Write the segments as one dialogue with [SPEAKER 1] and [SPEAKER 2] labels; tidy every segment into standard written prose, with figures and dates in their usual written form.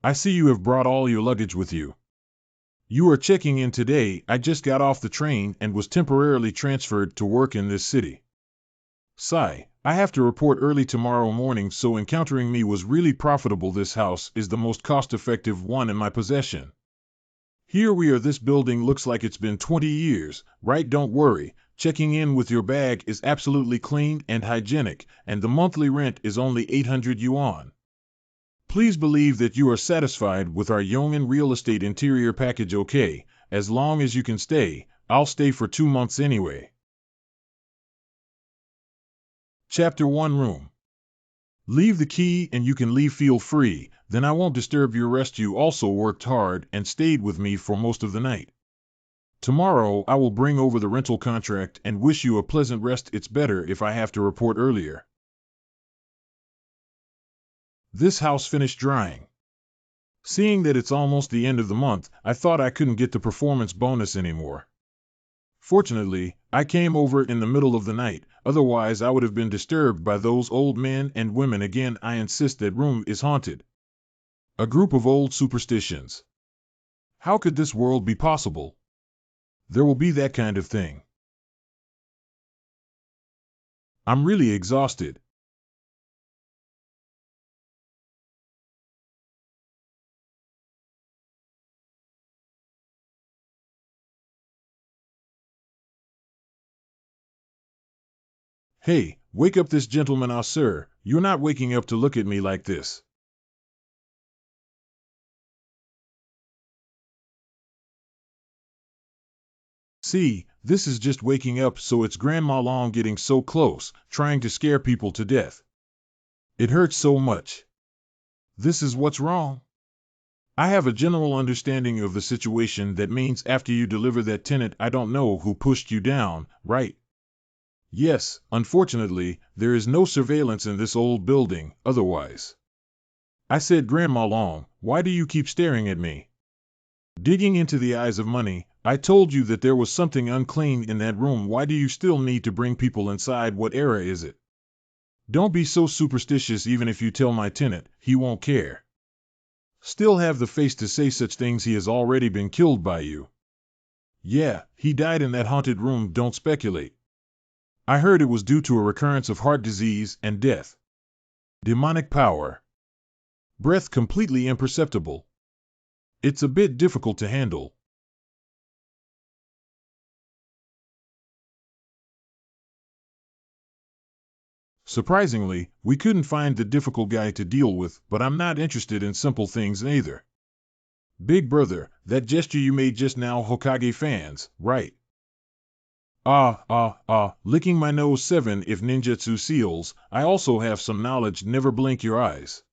[SPEAKER 1] I see you have brought all your luggage with you. You are checking in today. I just got off the train and was temporarily transferred to work in this city. Sigh, I have to report early tomorrow morning, so encountering me was really profitable. This house is the most cost-effective one in my possession. Here we are. This building looks like it's been 20 years, right? Don't worry. Checking in with your bag is absolutely clean and hygienic, and the monthly rent is only 800 yuan. Please believe that you are satisfied with our Yong'an real estate interior package. Okay, as long as you can stay, I'll stay for 2 months anyway. Chapter 1 Room. Leave the key and you can leave. Feel free, then I won't disturb your rest. You also worked hard and stayed with me for most of the night. Tomorrow I will bring over the rental contract and wish you a pleasant rest. It's better if I have to report earlier. This house finished drying. Seeing that it's almost the end of the month, I thought I couldn't get the performance bonus anymore. Fortunately, I came over in the middle of the night, otherwise I would have been disturbed by those old men and women. Again, I insist that room is haunted. A group of old superstitions. How could this world be possible? There will be that kind of thing. I'm really exhausted. Hey, wake up this gentleman. Ah, sir, you're not waking up to look at me like this. See, this is just waking up, so it's Grandma Long getting so close, trying to scare people to death. It hurts so much. This is what's wrong. I have a general understanding of the situation. That means after you deliver that tenant, I don't know who pushed you down, right? Yes, unfortunately, there is no surveillance in this old building, otherwise. I said, Grandma Long, why do you keep staring at me? Digging into the eyes of money, I told you that there was something unclean in that room. Why do you still need to bring people inside? What era is it? Don't be so superstitious. Even if you tell my tenant, he won't care. Still have the face to say such things. He has already been killed by you. Yeah, he died in that haunted room. Don't speculate. I heard it was due to a recurrence of heart disease and death. Demonic power. Breath completely imperceptible. It's a bit difficult to handle. Surprisingly, we couldn't find the difficult guy to deal with, but I'm not interested in simple things either. Big brother, that gesture you made just now, Hokage fans, right? Licking my nose. 7 If ninjutsu seals, I also have some knowledge. Never blink your eyes.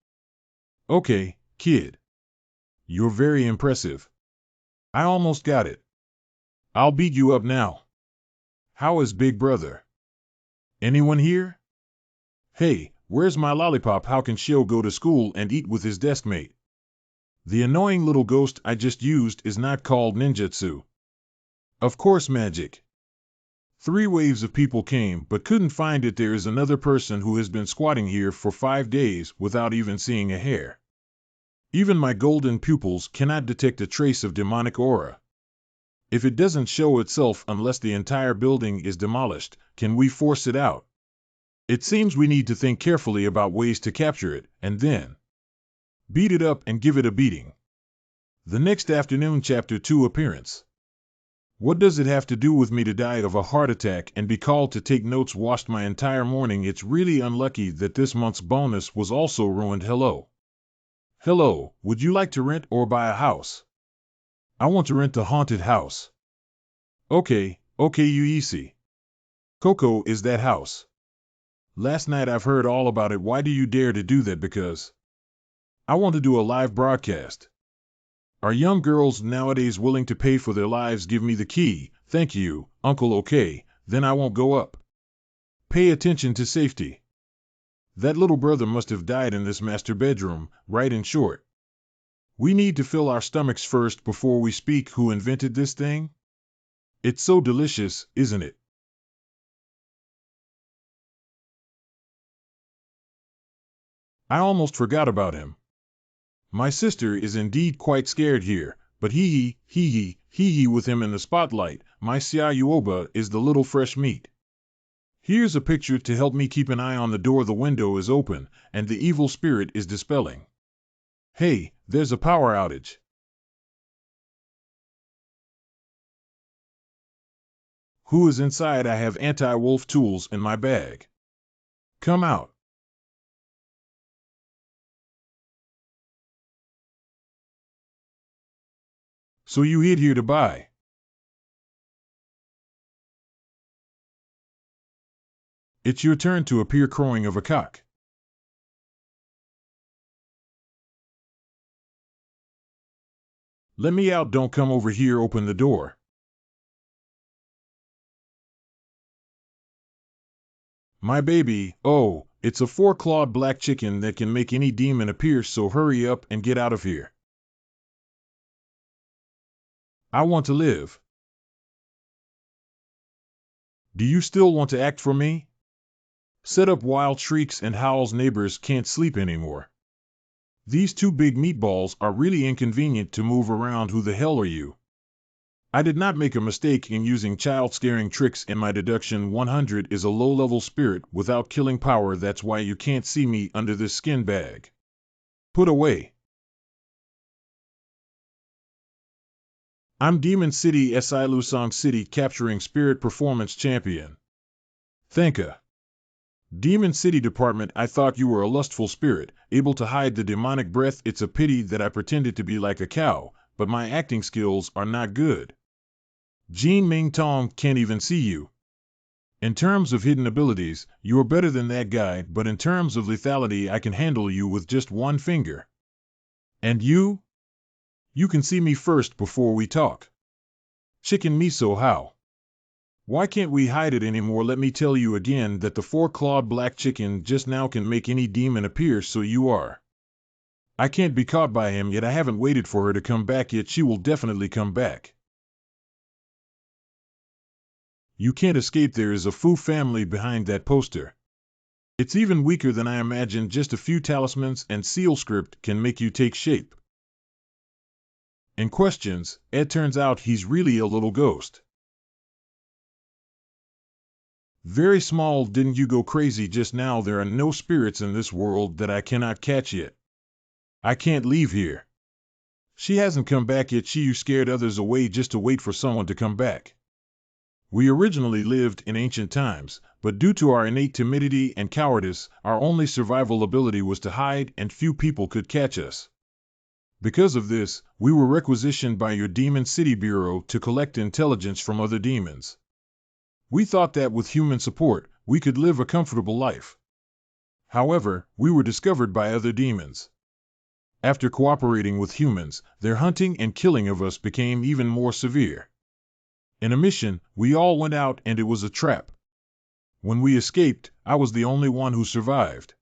[SPEAKER 1] Okay, kid. You're very impressive. I almost got it. I'll beat you up now. How is Big Brother? Anyone here? Hey, where's my lollipop? How can Shio go to school and eat with his desk mate? The annoying little ghost I just used is not called ninjutsu. Of course, magic. 3 waves of people came but couldn't find it. There is another person who has been squatting here for 5 days without even seeing a hair. Even my golden pupils cannot detect a trace of demonic aura. If it doesn't show itself unless the entire building is demolished, can we force it out? It seems we need to think carefully about ways to capture it, and then beat it up and give it a beating. The next afternoon. Chapter 2 Appearance. What does it have to do with me to die of a heart attack and be called to take notes? Washed my entire morning. It's really unlucky that this month's bonus was also ruined. Hello. Hello, would you like to rent or buy a house? I want to rent a haunted house. Okay, easy. Coco, is that house? Last night I've heard all about it. Why do you dare to do that? Because I want to do a live broadcast. Are young girls nowadays willing to pay for their lives? Give me the key. Thank you, Uncle. Okay, then I won't go up. Pay attention to safety. That little brother must have died in this master bedroom, right? In short, we need to fill our stomachs first before we speak. Who invented this thing? It's so delicious, isn't it? I almost forgot about him. My sister is indeed quite scared here, but hee with him in the spotlight, my Xiaoyuoba is the little fresh meat. Here's a picture to help me keep an eye on the door. The window is open, and the evil spirit is dispelling. Hey, there's a power outage. Who is inside? I have anti-wolf tools in my bag. Come out. So you hid here to buy. It's your turn to appear. Crowing of a cock. Let me out. Don't come over here. Open the door. My baby, oh, it's a four-clawed black chicken that can make any demon appear, so hurry up and get out of here. I want to live. Do you still want to act for me? Set up wild shrieks and howls. Neighbors can't sleep anymore. These two big meatballs are really inconvenient to move around. Who the hell are you? I did not make a mistake in using child-scaring tricks in my deduction. 100 is a low-level spirit without killing power. That's why you can't see me under this skin bag. Put away. I'm Demon City SI Lusong City capturing spirit performance champion. Thanka. Demon City Department. I thought you were a lustful spirit, able to hide the demonic breath. It's a pity that I pretended to be like a cow, but my acting skills are not good. Jean Ming Tong can't even see you. In terms of hidden abilities, you are better than that guy, but in terms of lethality I can handle you with just one finger. And you? You can see me first before we talk. Chicken miso how? Why can't we hide it anymore? Let me tell you again that the four-clawed black chicken just now can make any demon appear, so you are. I can't be caught by him yet. I haven't waited for her to come back yet. She will definitely come back. You can't escape. There is a Fu family behind that poster. It's even weaker than I imagined. Just a few talismans and seal script can make you take shape. In questions, it turns out he's really a little ghost. Very small. Didn't you go crazy just now? There are no spirits in this world that I cannot catch yet. I can't leave here. She hasn't come back yet. You scared others away just to wait for someone to come back. We originally lived in ancient times, but due to our innate timidity and cowardice, our only survival ability was to hide, and few people could catch us. Because of this, we were requisitioned by your Demon City Bureau to collect intelligence from other demons. We thought that with human support, we could live a comfortable life. However, we were discovered by other demons. After cooperating with humans, their hunting and killing of us became even more severe. In a mission, we all went out and it was a trap. When we escaped, I was the only one who survived.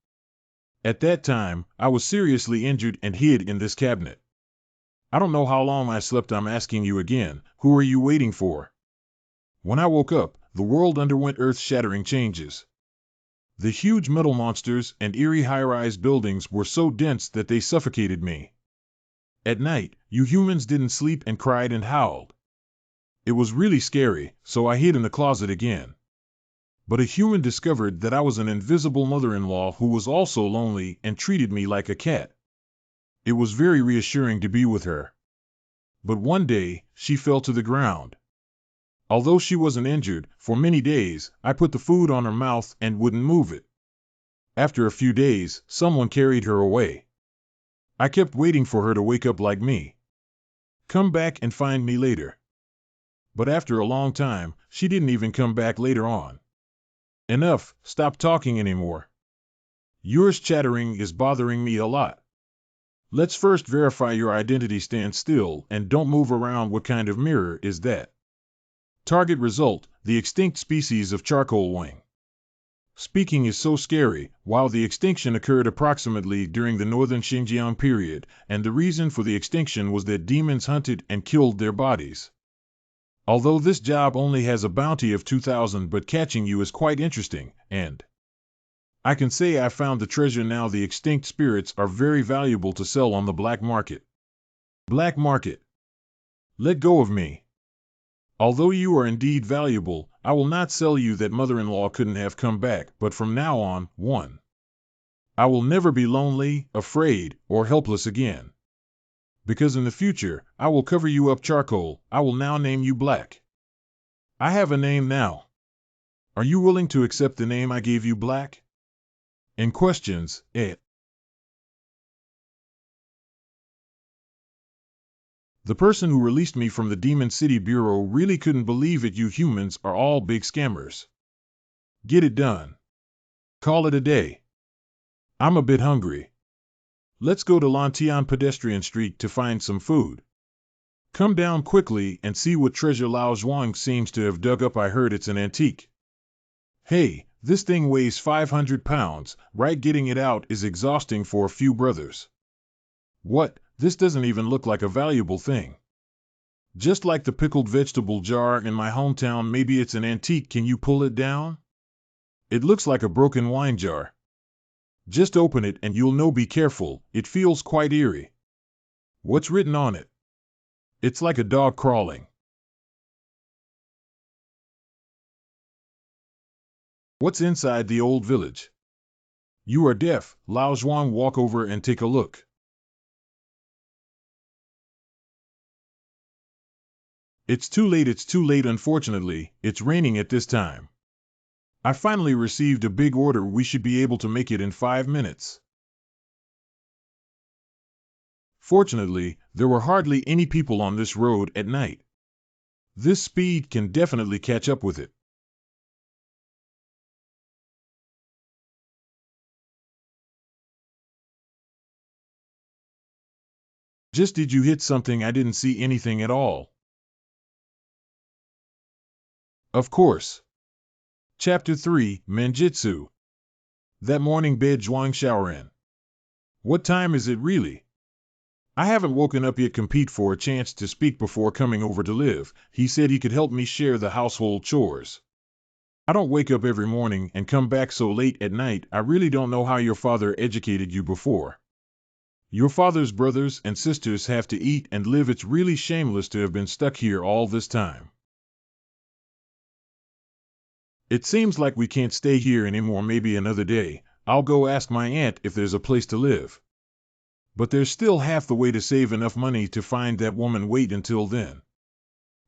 [SPEAKER 1] At that time, I was seriously injured and hid in this cabinet. I don't know how long I slept. I'm asking you again, who are you waiting for? When I woke up, the world underwent earth-shattering changes. The huge metal monsters and eerie high-rise buildings were so dense that they suffocated me. At night, you humans didn't sleep and cried and howled. It was really scary, so I hid in the closet again. But a human discovered that I was an invisible mother-in-law who was also lonely and treated me like a cat. It was very reassuring to be with her. But one day, she fell to the ground. Although she wasn't injured, for many days, I put the food on her mouth and wouldn't move it. After a few days, someone carried her away. I kept waiting for her to wake up like me. Come back and find me later. But after a long time, she didn't even come back later on. Enough, stop talking anymore. Yours chattering is bothering me a lot. Let's first verify your identity. Stand still and don't move around. What kind of mirror is that? Target result, the extinct species of charcoal wing. Speaking is so scary. While the extinction occurred approximately during the northern Xinjiang period, and the reason for the extinction was that demons hunted and killed their bodies. Although this job only has a bounty of 2,000, but catching you is quite interesting, and I can say I found the treasure now. The extinct spirits are very valuable to sell on the black market. Black market. Let go of me. Although you are indeed valuable, I will not sell you. That mother-in-law couldn't have come back, but from now on, 1. I will never be lonely, afraid, or helpless again. Because in the future, I will cover you up charcoal. I will now name you Black. I have a name now. Are you willing to accept the name I gave you, Black? And questions, The person who released me from the Demon City Bureau really couldn't believe it. You humans are all big scammers. Get it done. Call it a day. I'm a bit hungry. Let's go to Lantian Pedestrian Street to find some food. Come down quickly and see what treasure Lao Zhuang seems to have dug up. I heard it's an antique. Hey, this thing weighs 500 pounds, right? Getting it out is exhausting for a few brothers. What? This doesn't even look like a valuable thing. Just like the pickled vegetable jar in my hometown. Maybe it's an antique. Can you pull it down? It looks like a broken wine jar. Just open it and you'll know. Be careful, it feels quite eerie. What's written on it? It's like a dog crawling. What's inside the old village? You are deaf, Lao Zhuang. Walk over and take a look. It's too late. Unfortunately, it's raining at this time. I finally received a big order. We should be able to make it in 5 minutes. Fortunately, there were hardly any people on this road at night. This speed can definitely catch up with it. Just did you hit something? I didn't see anything at all. Of course. Chapter 3, Menjitsu. That morning bed Zhuang shower in. What time is it really? I haven't woken up yet. Compete for a chance to speak before coming over to live. He said he could help me share the household chores. I don't wake up every morning and come back so late at night. I really don't know how your father educated you before. Your father's brothers and sisters have to eat and live. It's really shameless to have been stuck here all this time. It seems like we can't stay here anymore. Maybe another day. I'll go ask my aunt if there's a place to live. But there's still half the way to save enough money to find that woman. Wait until then.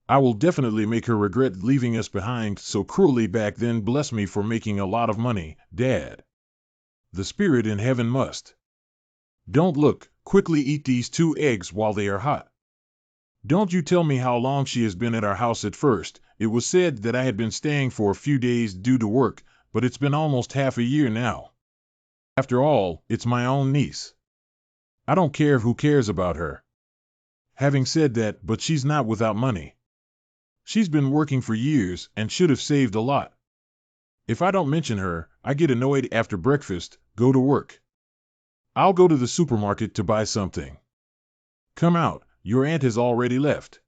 [SPEAKER 1] I will definitely make her regret leaving us behind so cruelly back then. Bless me for making a lot of money, Dad. The spirit in heaven must. Don't look. Quickly eat these 2 eggs while they are hot. Don't you tell me how long she has been at our house. At first, it was said that I had been staying for a few days due to work, but it's been almost half a year now. After all, it's my own niece. I don't care who cares about her. Having said that, but she's not without money. She's been working for years and should have saved a lot. If I don't mention her, I get annoyed. After breakfast, go to work. I'll go to the supermarket to buy something. Come out, your aunt has already left.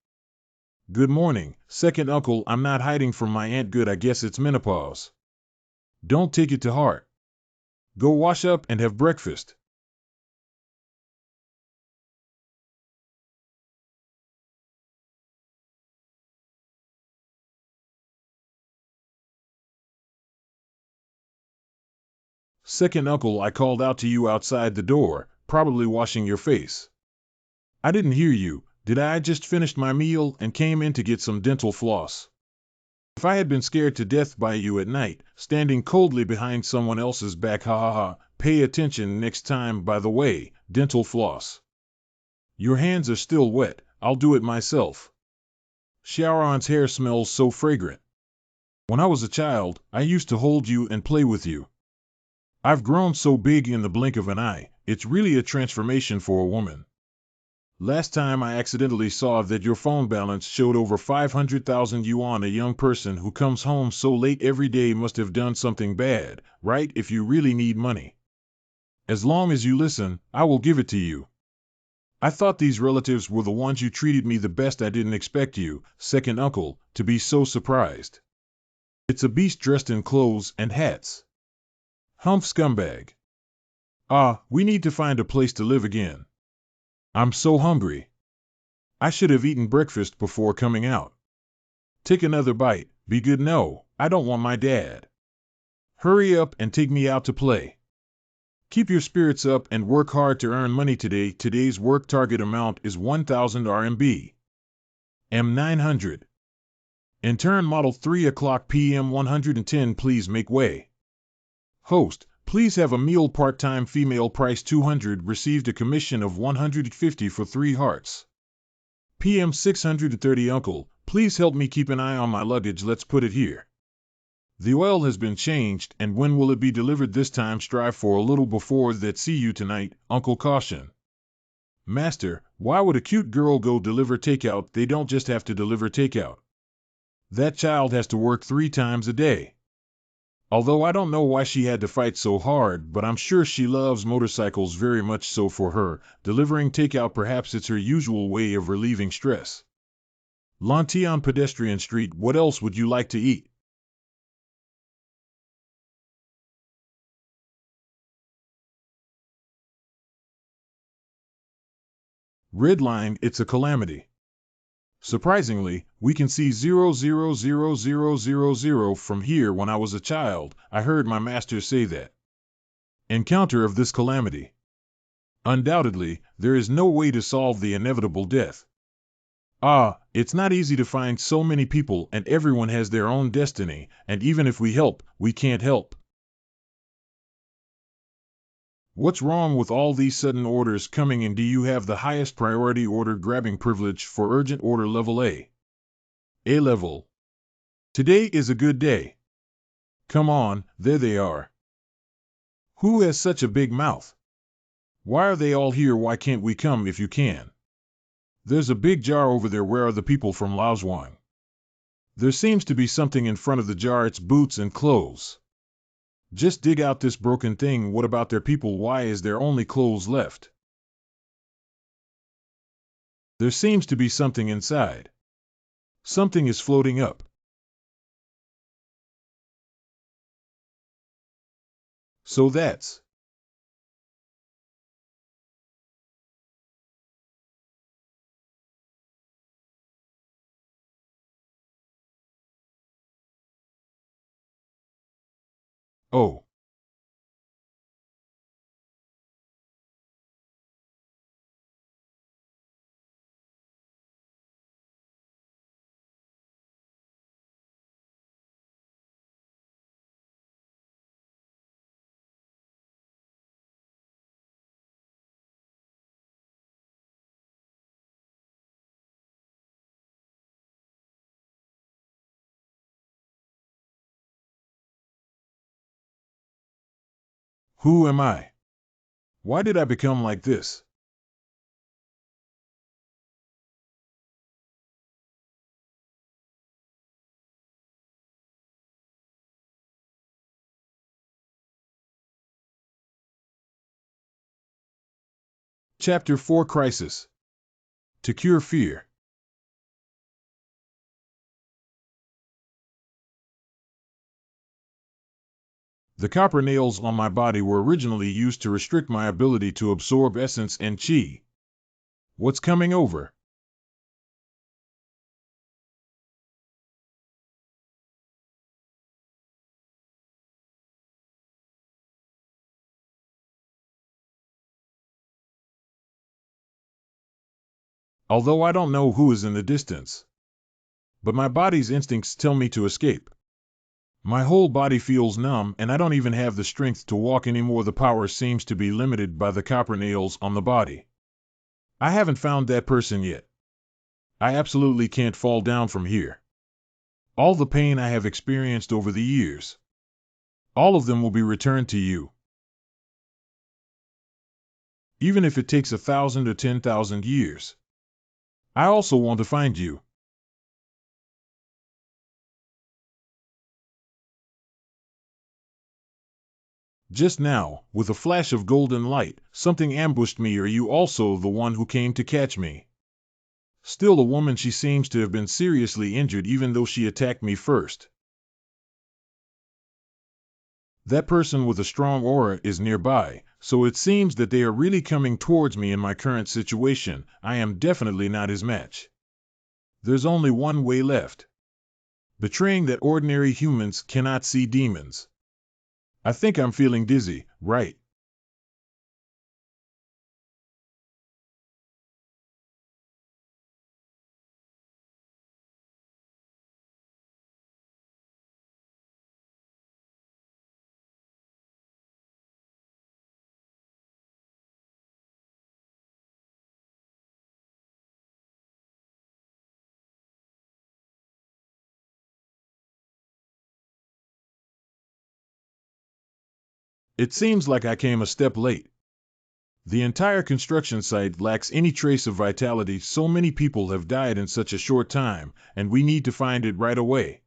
[SPEAKER 1] Good morning, second uncle. I'm not hiding from my aunt. Good, I guess it's menopause. Don't take it to heart. Go wash up and have breakfast. Second uncle, I called out to you outside the door, probably washing your face. I didn't hear you, did I? Just finished my meal and came in to get some dental floss. If I had been scared to death by you at night, standing coldly behind someone else's back, ha ha ha, pay attention next time. By the way, dental floss. Your hands are still wet, I'll do it myself. Xiaoran's hair smells so fragrant. When I was a child, I used to hold you and play with you. I've grown so big in the blink of an eye. It's really a transformation for a woman. Last time I accidentally saw that your phone balance showed over 500,000 yuan. A young person who comes home so late every day must have done something bad, right? If you really need money. As long as you listen, I will give it to you. I thought these relatives were the ones who treated me the best. I didn't expect you, second uncle, to be so surprised. It's a beast dressed in clothes and hats. Humph scumbag. We need to find a place to live again. I'm so hungry. I should have eaten breakfast before coming out. Take another bite. Be good. No, I don't want my dad. Hurry up and take me out to play. Keep your spirits up and work hard to earn money today. Today's work target amount is 1,000 RMB. M900. Intern model 3 o'clock p.m. 110. Please make way. Host, please have a meal. Part-time female, price 200, received a commission of 150 for 3 hearts. PM 630. Uncle, please help me keep an eye on my luggage. Let's put it here. The oil has been changed, and when will it be delivered this time? Strive for a little before that. See you tonight, Uncle. Caution. Master, why would a cute girl go deliver takeout? They don't just have to deliver takeout. That child has to work 3 times a day. Although I don't know why she had to fight so hard, but I'm sure she loves motorcycles very much. So for her, delivering takeout, perhaps it's her usual way of relieving stress. Lantian pedestrian street. What else would you like to eat? Red line. It's a calamity. Surprisingly, we can see 0,00000 from here. When I was a child, I heard my master say that. Encounter of this calamity. Undoubtedly, there is no way to solve the inevitable death. It's not easy to find so many people, and everyone has their own destiny, and even if we help, we can't help. What's wrong with all these sudden orders coming in? Do you have the highest priority order grabbing privilege for urgent order level A? A level. Today is a good day. Come on, there they are. Who has such a big mouth? Why are they all here? Why can't we come if you can? There's a big jar over there. Where are the people from Laozhuang? There seems to be something in front of the jar. It's boots and clothes. Just dig out this broken thing. What about their people? Why is there only clothes left? There seems to be something inside. Something is floating up. So that's... Oh. Who am I? Why did I become like this? Chapter 4 Crisis. To cure fear. The copper nails on my body were originally used to restrict my ability to absorb essence and chi. What's coming over? Although I don't know who is in the distance. But my body's instincts tell me to escape. My whole body feels numb, and I don't even have the strength to walk anymore. The power seems to be limited by the copper nails on the body. I haven't found that person yet. I absolutely can't fall down from here. All the pain I have experienced over the years, all of them will be returned to you. Even if it takes 1,000 or 10,000 years. I also want to find you. Just now, with a flash of golden light, something ambushed me. Are you also the one who came to catch me? Still a woman, she seems to have been seriously injured even though she attacked me first. That person with a strong aura is nearby, so it seems that they are really coming towards me in my current situation. I am definitely not his match. There's only one way left. Betraying that ordinary humans cannot see demons. I think I'm feeling dizzy, right? It seems like I came a step late. The entire construction site lacks any trace of vitality. So many people have died in such a short time, and we need to find it right away.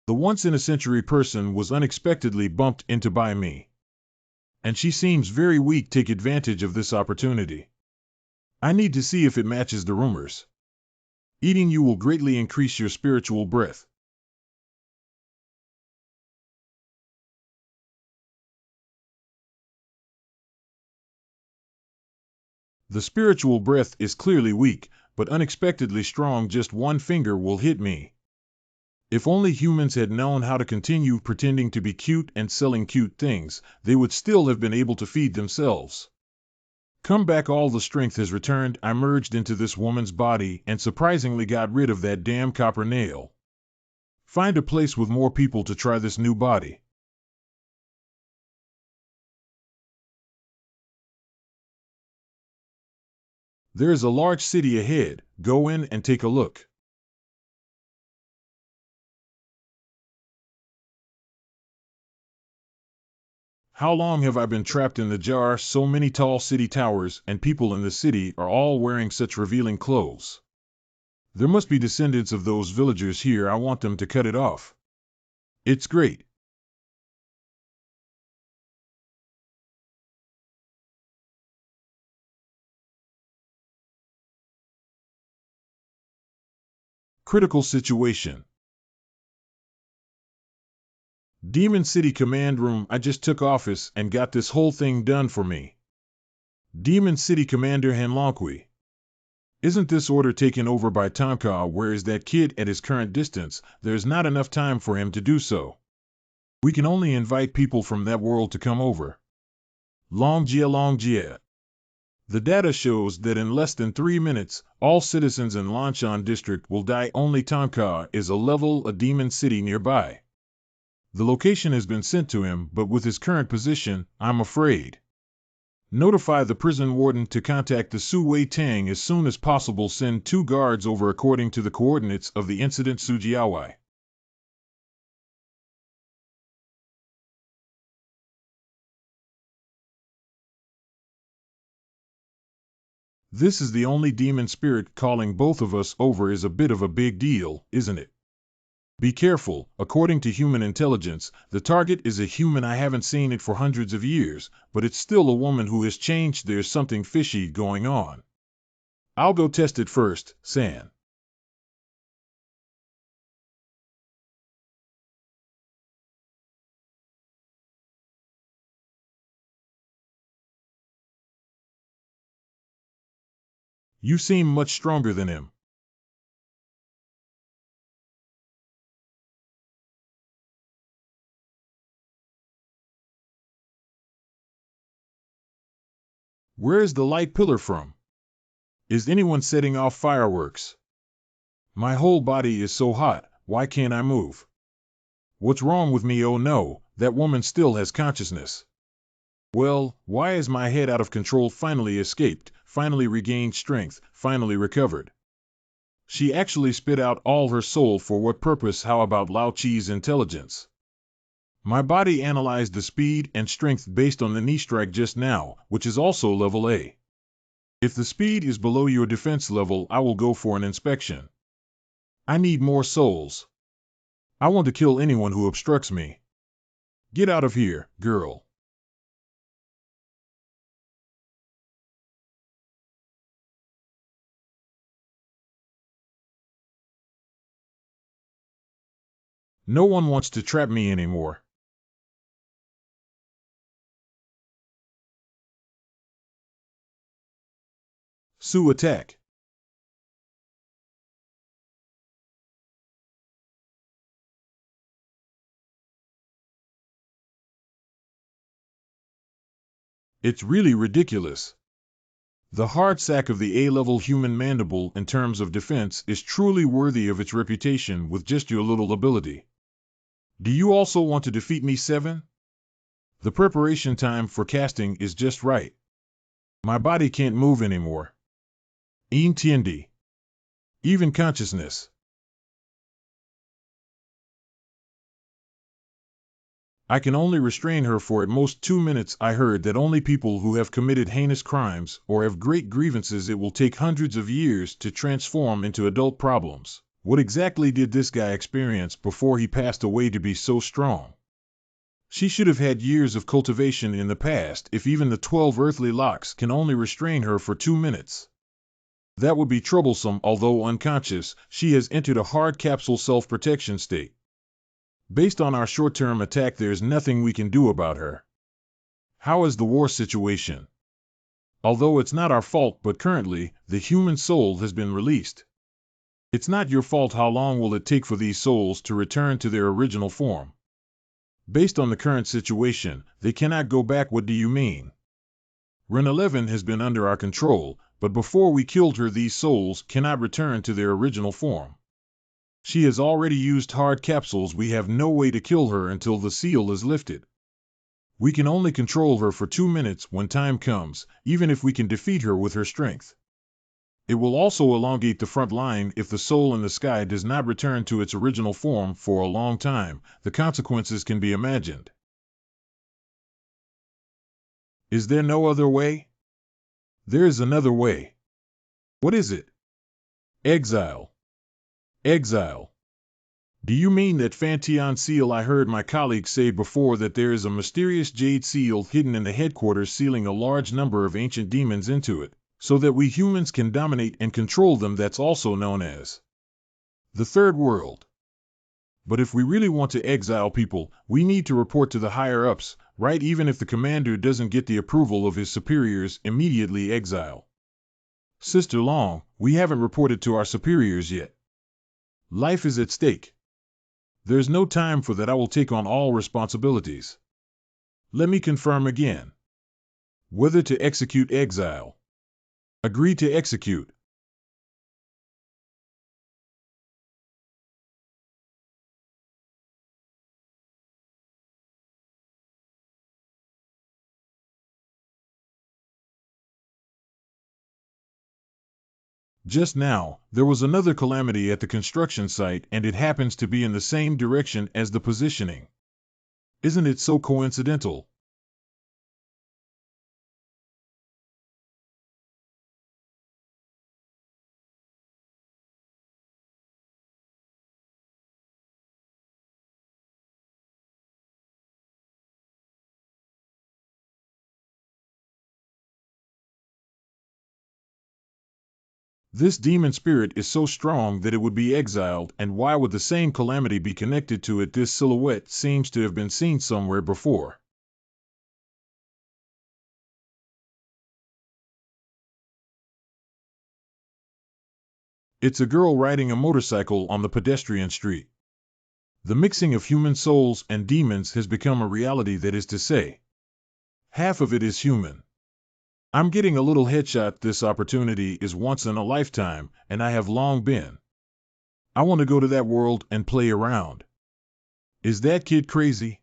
[SPEAKER 1] The once-in-a-century person was unexpectedly bumped into by me. And she seems very weak. Take advantage of this opportunity. I need to see if it matches the rumors. Eating you will greatly increase your spiritual breath. The spiritual breath is clearly weak, but unexpectedly strong. Just one finger will hit me. If only humans had known how to continue pretending to be cute and selling cute things, they would still have been able to feed themselves. Come back, all the strength has returned. I merged into this woman's body and surprisingly got rid of that damn copper nail. Find a place with more people to try this new body. There is a large city ahead. Go in and take a look. How long have I been trapped in the jar? So many tall city towers, and people in the city are all wearing such revealing clothes. There must be descendants of those villagers here. I want them to cut it off. It's great. Critical situation. Demon City Command Room. I just took office and got this whole thing done for me. Demon City Commander Hanlonqui. Isn't this order taken over by Tonka? Where is that kid at his current distance? There's not enough time for him to do so. We can only invite people from that world to come over. Longjia. The data shows that in less than 3 minutes, all citizens in Lanchan district will die. Only Tonka is a demon city nearby. The location has been sent to him, but with his current position, I'm afraid. Notify the prison warden to contact the Su Wei Tang as soon as possible. Send 2 guards over according to the coordinates of the incident. Sujiawai. This is the only demon spirit. Calling both of us over is a bit of a big deal, isn't it? Be careful. According to human intelligence, the target is a human. I haven't seen it for hundreds of years, but it's still a woman who has changed. There's something fishy going on. I'll go test it first, San. You seem much stronger than him. Where is the light pillar from? Is anyone setting off fireworks? My whole body is so hot. Why can't I move? What's wrong with me? Oh no, that woman still has consciousness. Well, why is my head out of control? Finally escaped, finally regained strength, finally recovered. She actually spit out all her soul. For what purpose? How about Lao Chi's intelligence? My body analyzed the speed and strength based on the knee strike just now, which is also level A. If the speed is below your defense level, I will go for an inspection. I need more souls. I want to kill anyone who obstructs me. Get out of here, girl. No one wants to trap me anymore. Sue, attack. It's really ridiculous. The hard sack of the A-level human mandible in terms of defense is truly worthy of its reputation with just your little ability. Do you also want to defeat me, 7? The preparation time for casting is just right. My body can't move anymore. Entiende. Even consciousness. I can only restrain her for at most 2 minutes. I heard that only people who have committed heinous crimes or have great grievances, it will take hundreds of years to transform into adult problems. What exactly did this guy experience before he passed away to be so strong? She should have had years of cultivation in the past if even the 12 earthly locks can only restrain her for 2 minutes. That would be troublesome. Although unconscious, she has entered a hard capsule self-protection state. Based on our short-term attack, there's nothing we can do about her. How is the war situation? Although it's not our fault, but currently, the human soul has been released. It's not your fault. How long will it take for these souls to return to their original form? Based on the current situation, they cannot go back. What do you mean? Ren 11 has been under our control, but before we killed her, these souls cannot return to their original form. She has already used hard capsules. We have no way to kill her until the seal is lifted. We can only control her for 2 minutes when time comes, even if we can defeat her with her strength. It will also elongate the front line if the soul in the sky does not return to its original form for a long time. The consequences can be imagined. Is there no other way? There is another way. What is it? Exile. Exile. Do you mean that Fanteon seal? I heard my colleague say before that there is a mysterious jade seal hidden in the headquarters, sealing a large number of ancient demons into it, so that we humans can dominate and control them. That's also known as the Third World. But if we really want to exile people, we need to report to the higher-ups, right? Even if the commander doesn't get the approval of his superiors, immediately exile. Sister Long, we haven't reported to our superiors yet. Life is at stake. There's no time for that. I will take on all responsibilities. Let me confirm again. Whether to execute exile. Agree to execute. Just now, there was another calamity at the construction site, and it happens to be in the same direction as the positioning. Isn't it so coincidental? This demon spirit is so strong that it would be exiled, and why would the same calamity be connected to it? This silhouette seems to have been seen somewhere before. It's a girl riding a motorcycle on the pedestrian street. The mixing of human souls and demons has become a reality. That is to say, half of it is human. I'm getting a little headshot. This opportunity is once in a lifetime, and I have long been. I want to go to that world and play around. Is that kid crazy?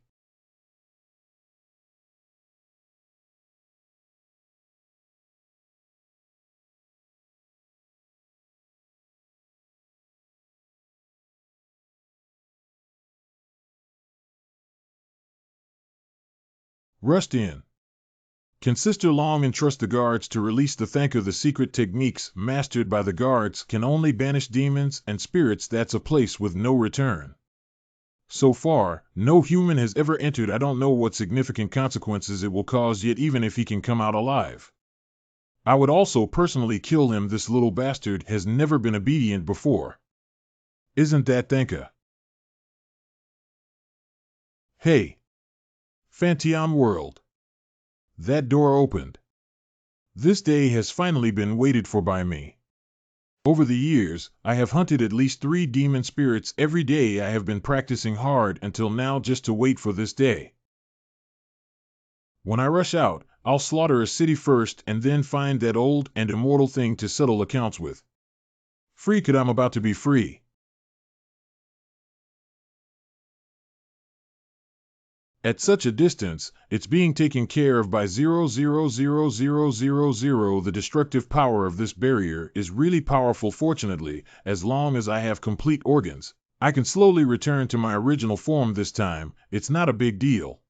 [SPEAKER 1] Rushed in. Can Sister Long entrust the guards to release the thanker? The secret techniques mastered by the guards can only banish demons and spirits. That's a place with no return. So far, no human has ever entered. I don't know what significant consequences it will cause yet, even if he can come out alive. I would also personally kill him. This little bastard has never been obedient before. Isn't that Thanka? Hey! Phantom World! That door opened. This day has finally been waited for by me. Over the years, I have hunted at least 3 demon spirits every day. I have been practicing hard until now just to wait for this day. When I rush out, I'll slaughter a city first and then find that old and immortal thing to settle accounts with. Free kid, I'm about to be free. At such a distance, it's being taken care of by 0.00000. The destructive power of this barrier is really powerful. Fortunately, as long as I have complete organs, I can slowly return to my original form this time. It's not a big deal.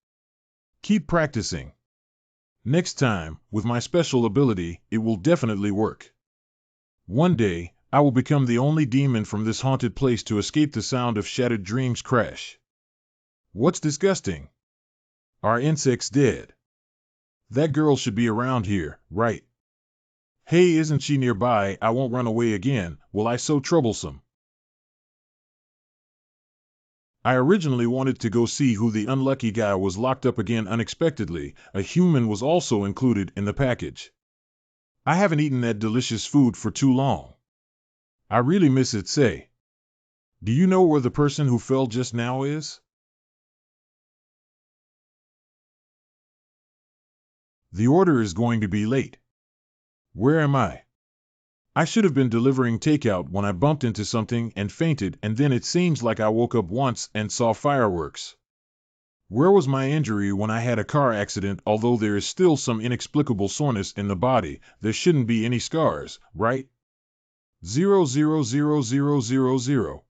[SPEAKER 1] Keep practicing. Next time, with my special ability, it will definitely work. One day, I will become the only demon from this haunted place to escape the sound of shattered dreams crash. What's disgusting? Are insects dead? That girl should be around here, right? Hey, isn't she nearby? I won't run away again. Will I so troublesome? I originally wanted to go see who the unlucky guy was. Locked up again unexpectedly. A human was also included in the package. I haven't eaten that delicious food for too long. I really miss it. Say, do you know where the person who fell just now is? The order is going to be late. Where am I? I should have been delivering takeout when I bumped into something and fainted, and then it seems like I woke up once and saw fireworks. Where was my injury when I had a car accident? Although there is still some inexplicable soreness in the body, there shouldn't be any scars, right? 0.00000.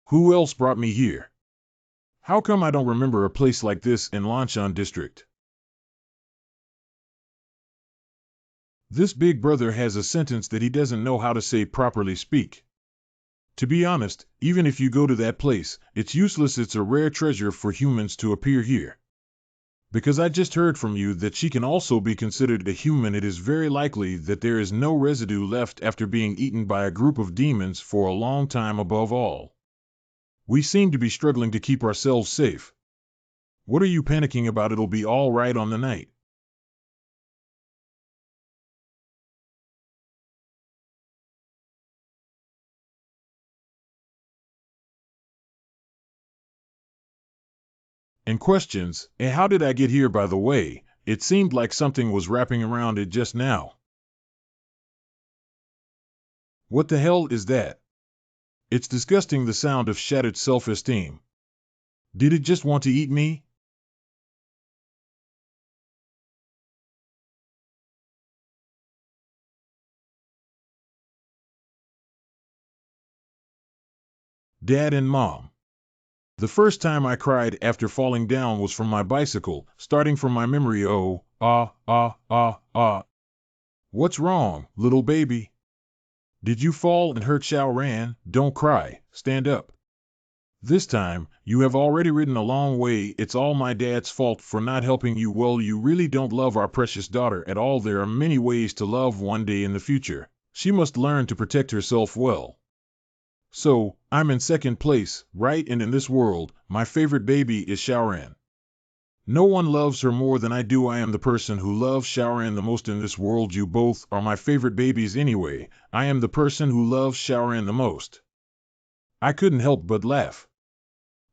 [SPEAKER 1] Who else brought me here? How come I don't remember a place like this in Lanchan District? This big brother has a sentence that he doesn't know how to say properly. Speak. To be honest, even if you go to that place, it's useless. It's a rare treasure for humans to appear here. Because I just heard from you that she can also be considered a human, it is very likely that there is no residue left after being eaten by a group of demons for a long time. Above all, we seem to be struggling to keep ourselves safe. What are you panicking about? It'll be all right on the night. And questions, and how did I get here, by the way? It seemed like something was wrapping around it just now. What the hell is that? It's disgusting, the sound of shattered self-esteem. Did it just want to eat me? Dad and Mom. The first time I cried after falling down was from my bicycle, starting from my memory. Oh, What's wrong, little baby? Did you fall and hurt Xiaoran? Don't cry, stand up. This time, you have already ridden a long way. It's all my dad's fault for not helping you. Well, you really don't love our precious daughter at all. There are many ways to love. One day in the future, she must learn to protect herself well. So, I'm in second place, right? And in this world, my favorite baby is Xiaoran. No one loves her more than I do. I am the person who loves Xiaoran the most in this world. You both are my favorite babies anyway. I am the person who loves Xiaoran the most. I couldn't help but laugh.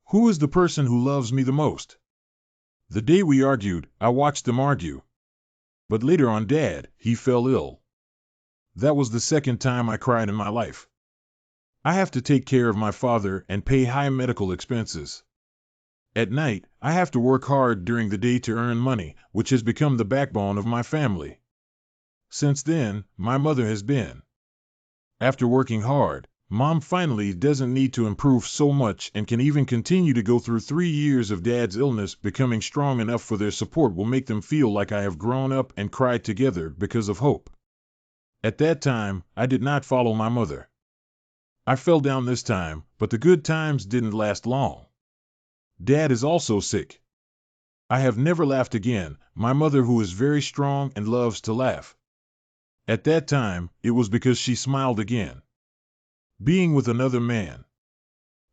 [SPEAKER 1] Who is the person who loves me the most? The day we argued, I watched them argue. But later on, Dad, he fell ill. That was the second time I cried in my life. I have to take care of my father and pay high medical expenses. At night, I have to work hard during the day to earn money, which has become the backbone of my family. Since then, my mother has been. After working hard, Mom finally doesn't need to improve so much and can even continue to go through 3 years of Dad's illness. Becoming strong enough for their support will make them feel like I have grown up and cried together because of hope. At that time, I did not follow my mother. I fell down this time, but the good times didn't last long. Dad is also sick. I have never laughed again, my mother who is very strong and loves to laugh. At that time, it was because she smiled again. Being with another man.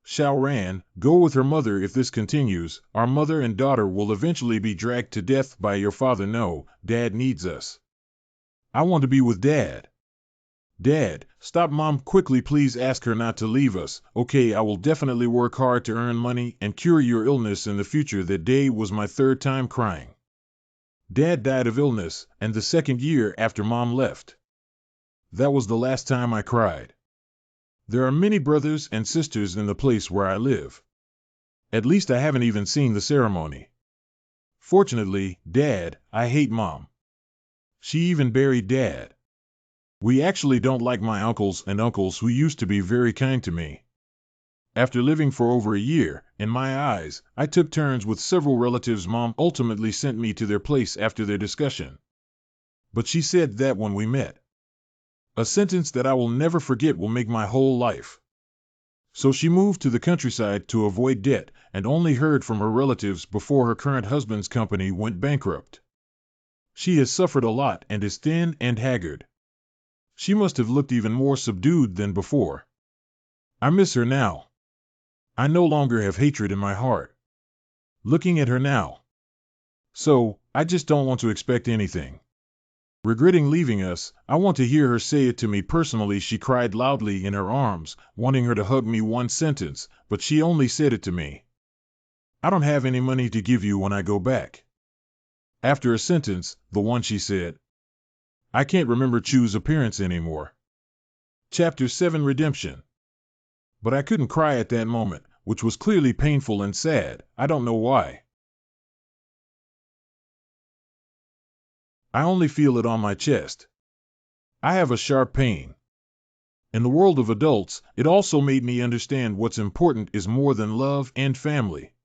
[SPEAKER 1] Xiaoran, go with her mother. If this continues, our mother and daughter will eventually be dragged to death by your father. No, Dad needs us. I want to be with Dad. Dad, stop Mom quickly, please ask her not to leave us. Okay, I will definitely work hard to earn money and cure your illness in the future. That day was my third time crying. Dad died of illness, and the second year after Mom left. That was the last time I cried. There are many brothers and sisters in the place where I live. At least I haven't even seen the ceremony. Fortunately, Dad, I hate Mom. She even buried Dad. We actually don't like my uncles who used to be very kind to me. After living for over a year, in my eyes, I took turns with several relatives. Mom ultimately sent me to their place after their discussion. But she said that when we met. A sentence that I will never forget, will make my whole life. So she moved to the countryside to avoid debt, and only heard from her relatives before her current husband's company went bankrupt. She has suffered a lot and is thin and haggard. She must have looked even more subdued than before. I miss her now. I no longer have hatred in my heart. Looking at her now. So, I just don't want to expect anything. Regretting leaving us, I want to hear her say it to me personally. She cried loudly in her arms, wanting her to hug me. One sentence, but she only said it to me. I don't have any money to give you when I go back. After a sentence, the one she said. I can't remember Chu's appearance anymore. Chapter 7 Redemption. But I couldn't cry at that moment, which was clearly painful and sad. I don't know why. I only feel it on my chest. I have a sharp pain. In the world of adults, it also made me understand what's important is more than love and family.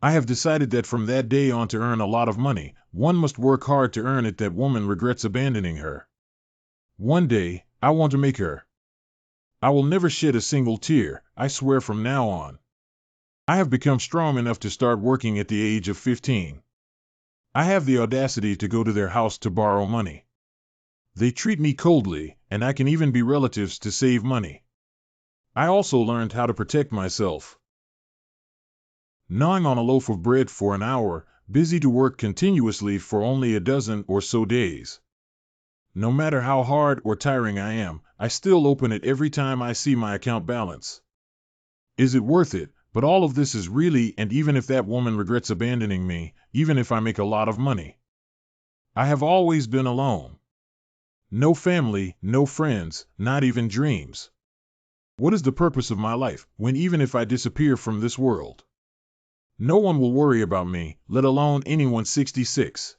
[SPEAKER 1] I have decided that from that day on, to earn a lot of money, one must work hard to earn it. That woman regrets abandoning her. One day, I want to make her. I will never shed a single tear, I swear from now on. I have become strong enough to start working at the age of 15. I have the audacity to go to their house to borrow money. They treat me coldly, and I can even be relatives to save money. I also learned how to protect myself. Gnawing on a loaf of bread for an hour, busy to work continuously for only a dozen or so days. No matter how hard or tiring I am, I still open it every time I see my account balance. Is it worth it? But all of this is really, and even if that woman regrets abandoning me, even if I make a lot of money. I have always been alone. No family, no friends, not even dreams. What is the purpose of my life, when even if I disappear from this world, no one will worry about me, let alone anyone? 66.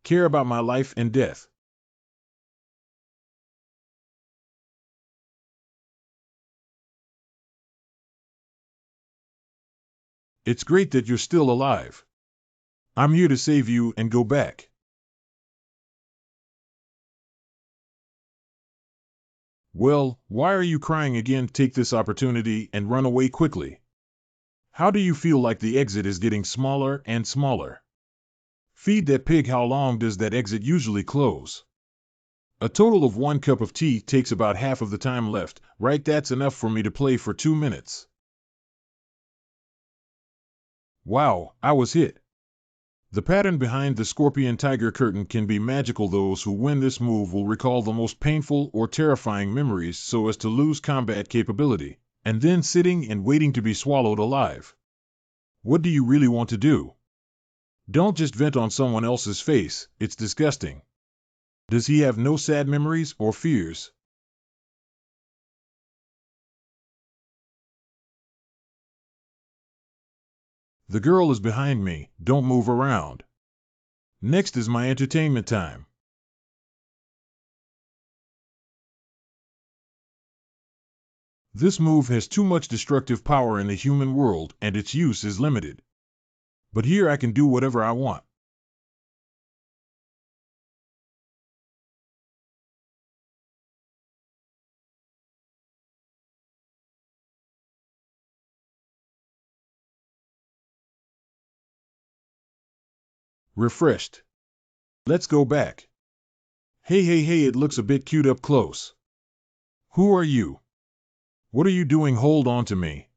[SPEAKER 1] Care about my life and death. It's great that you're still alive. I'm here to save you and go back. Well, why are you crying again? Take this opportunity and run away quickly. How do you feel like the exit is getting smaller and smaller? Feed that pig. How long does that exit usually close? A total of 1 cup of tea takes about half of the time left, right? That's enough for me to play for 2 minutes. Wow, I was hit. The pattern behind the scorpion tiger curtain can be magical. Those who win this move will recall the most painful or terrifying memories so as to lose combat capability, and then sitting and waiting to be swallowed alive. What do you really want to do? Don't just vent on someone else's face, it's disgusting. Does he have no sad memories or fears? The girl is behind me, don't move around. Next is my entertainment time. This move has too much destructive power in the human world and its use is limited. But here I can do whatever I want. Refreshed. Let's go back. Hey, it looks a bit cute up close. Who are you? What are you doing? Hold on to me.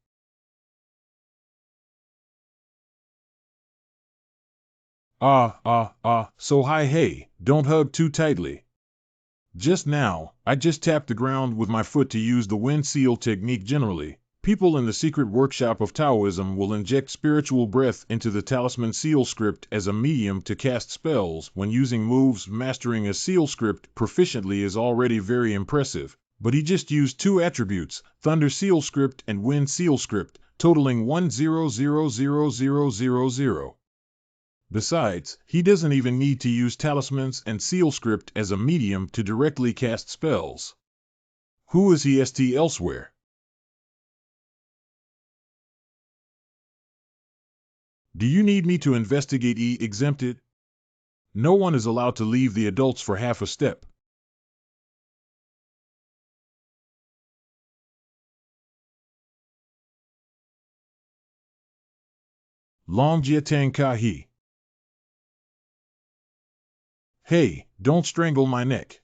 [SPEAKER 1] So hi, hey, don't hug too tightly. Just now, I just tapped the ground with my foot to use the wind seal technique generally. People in the secret workshop of Taoism will inject spiritual breath into the talisman seal script as a medium to cast spells. When using moves, mastering a seal script proficiently is already very impressive, but he just used two attributes, Thunder Seal Script and Wind Seal Script, totaling 100000. Besides, he doesn't even need to use talismans and seal script as a medium to directly cast spells. Who is he elsewhere? Do you need me to investigate exempted? No one is allowed to leave the adults for half a step. Long Jiatang Kahi. Hey, don't strangle my neck.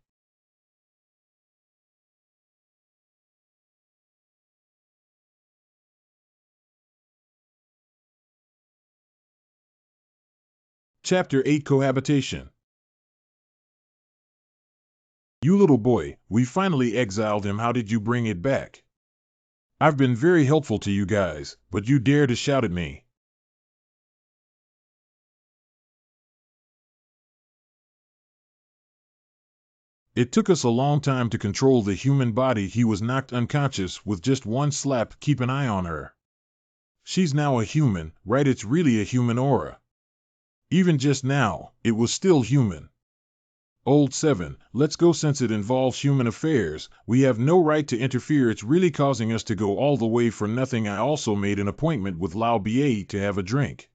[SPEAKER 1] Chapter 8 Cohabitation. You little boy, we finally exiled him. How did you bring it back? I've been very helpful to you guys, but you dare to shout at me. It took us a long time to control the human body. He was knocked unconscious with just one slap. Keep an eye on her. She's now a human, right? It's really a human aura. Even just now, it was still human. Old 7, let's go. Since it involves human affairs, we have no right to interfere. It's really causing us to go all the way for nothing. I also made an appointment with Lao Ba to have a drink.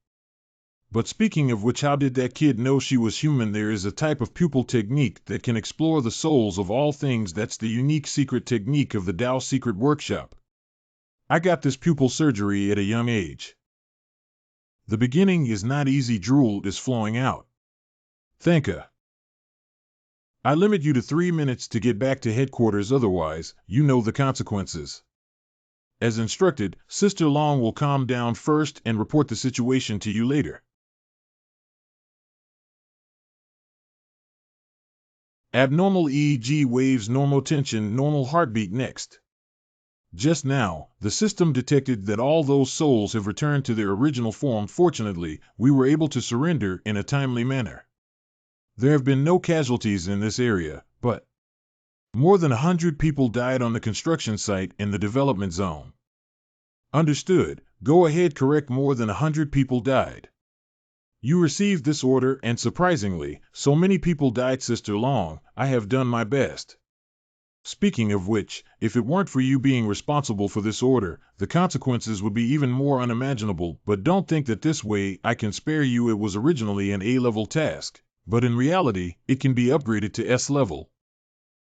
[SPEAKER 1] But speaking of which, how did that kid know she was human? There is a type of pupil technique that can explore the souls of all things. That's the unique secret technique of the Tao Secret Workshop. I got this pupil surgery at a young age. The beginning is not easy. Drool is flowing out. Thanka. I limit you to 3 minutes to get back to headquarters, otherwise, you know the consequences. As instructed, Sister Long will calm down first and report the situation to you later. Abnormal EEG waves, normal tension, normal heartbeat. Next. Just now, the system detected that all those souls have returned to their original form. Fortunately, we were able to surrender in a timely manner. There have been no casualties in this area, but more than 100 people died on the construction site in the development zone. Understood. Go ahead. Correct. More than 100 people died. You received this order, and surprisingly, so many people died. Sister Long, I have done my best. Speaking of which, if it weren't for you being responsible for this order, the consequences would be even more unimaginable. But don't think that this way I can spare you. It was originally an A-level task, but in reality, it can be upgraded to S-level.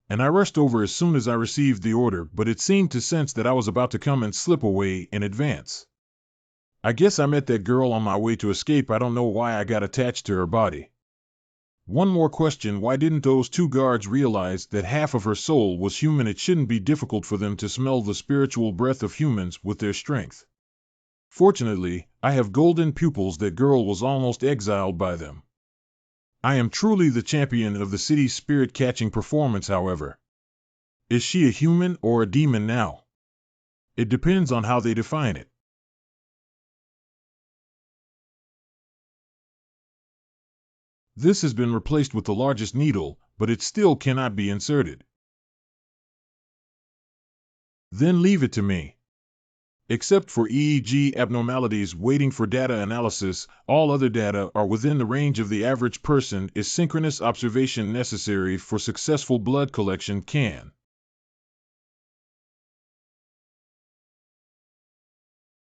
[SPEAKER 1] And I rushed over as soon as I received the order, but it seemed to sense that I was about to come and slip away in advance. I guess I met that girl on my way to escape. I don't know why I got attached to her body. One more question. Why didn't those two guards realize that half of her soul was human? It shouldn't be difficult for them to smell the spiritual breath of humans with their strength. Fortunately, I have golden pupils. That girl was almost exiled by them. I am truly the champion of the city's spirit-catching performance, however. Is she a human or a demon now? It depends on how they define it. This has been replaced with the largest needle, but it still cannot be inserted. Then leave it to me. Except for EEG abnormalities waiting for data analysis, all other data are within the range of the average person. Is synchronous observation necessary for successful blood collection? Can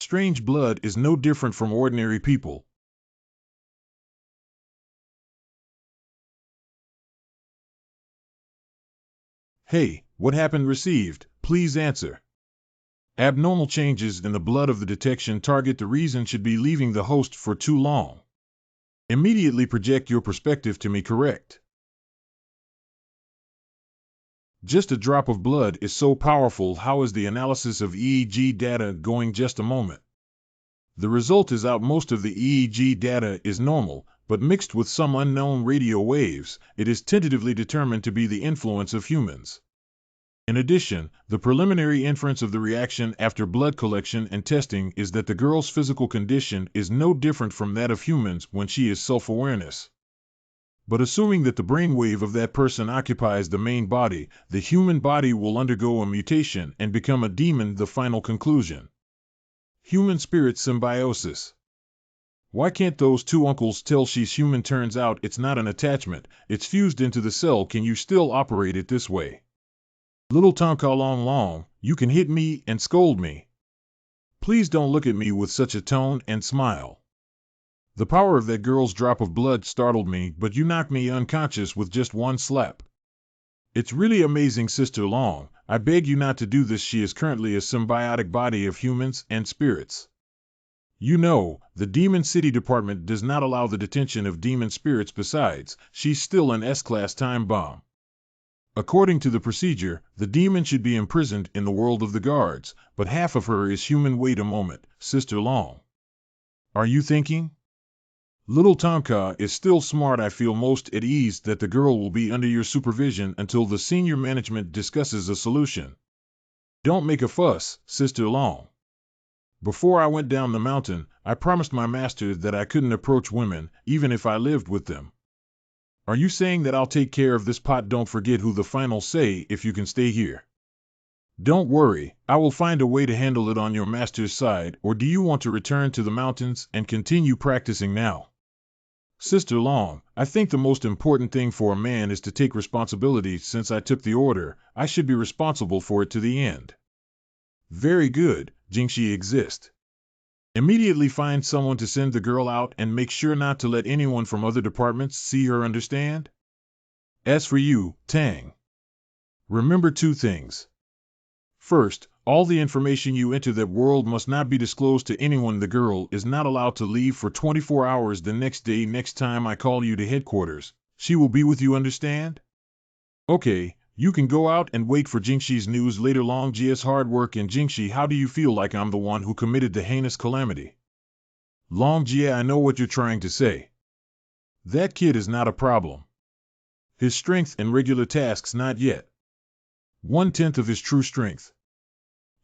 [SPEAKER 1] strange blood is no different from ordinary people. Hey, what happened received? Please answer. Abnormal changes in the blood of the detection target the reason should be leaving the host for too long. Immediately project your perspective to me correct. Just a drop of blood is so powerful. How is the analysis of EEG data going? Just a moment. The result is out. Most of the EEG data is normal, but mixed with some unknown radio waves, it is tentatively determined to be the influence of humans. In addition, the preliminary inference of the reaction after blood collection and testing is that the girl's physical condition is no different from that of humans when she is self-awareness. But assuming that the brainwave of that person occupies the main body, the human body will undergo a mutation and become a demon. The final conclusion. Human-spirit symbiosis. Why can't those two uncles tell she's human? Turns out it's not an attachment, it's fused into the cell. Can you still operate it this way? Little Tonka Long Long, you can hit me and scold me. Please don't look at me with such a tone and smile. The power of that girl's drop of blood startled me, but you knocked me unconscious with just one slap. It's really amazing, Sister Long. I beg you not to do this. She is currently a symbiotic body of humans and spirits. You know, the Demon City Department does not allow the detention of demon spirits. Besides, she's still an S-class time bomb. According to the procedure, the demon should be imprisoned in the world of the guards, but half of her is human. Wait a moment, Sister Long. Are you thinking? Little Tonka is still smart. I feel most at ease that the girl will be under your supervision until the senior management discusses a solution. Don't make a fuss, Sister Long. Before I went down the mountain, I promised my master that I couldn't approach women, even if I lived with them. Are you saying that I'll take care of this pot? Don't forget who the final say if you can stay here. Don't worry, I will find a way to handle it on your master's side. Or do you want to return to the mountains and continue practicing now? Sister Long, I think the most important thing for a man is to take responsibility. Since I took the order, I should be responsible for it to the end. Very good, Jingxi exists. Immediately find someone to send the girl out and make sure not to let anyone from other departments see her. Understand? As for you, Tang, remember two things. First, all the information you enter that world must not be disclosed to anyone. The girl is not allowed to leave for 24 hours the next day. Next time I call you to headquarters, she will be with you. Understand? Okay, you can go out and wait for Jingxi's news later. Long Jia's hard work. And Jingxi, how do you feel? Like I'm the one who committed the heinous calamity? Long Jia, I know what you're trying to say. That kid is not a problem. His strength and regular tasks not yet. 1/10 of his true strength.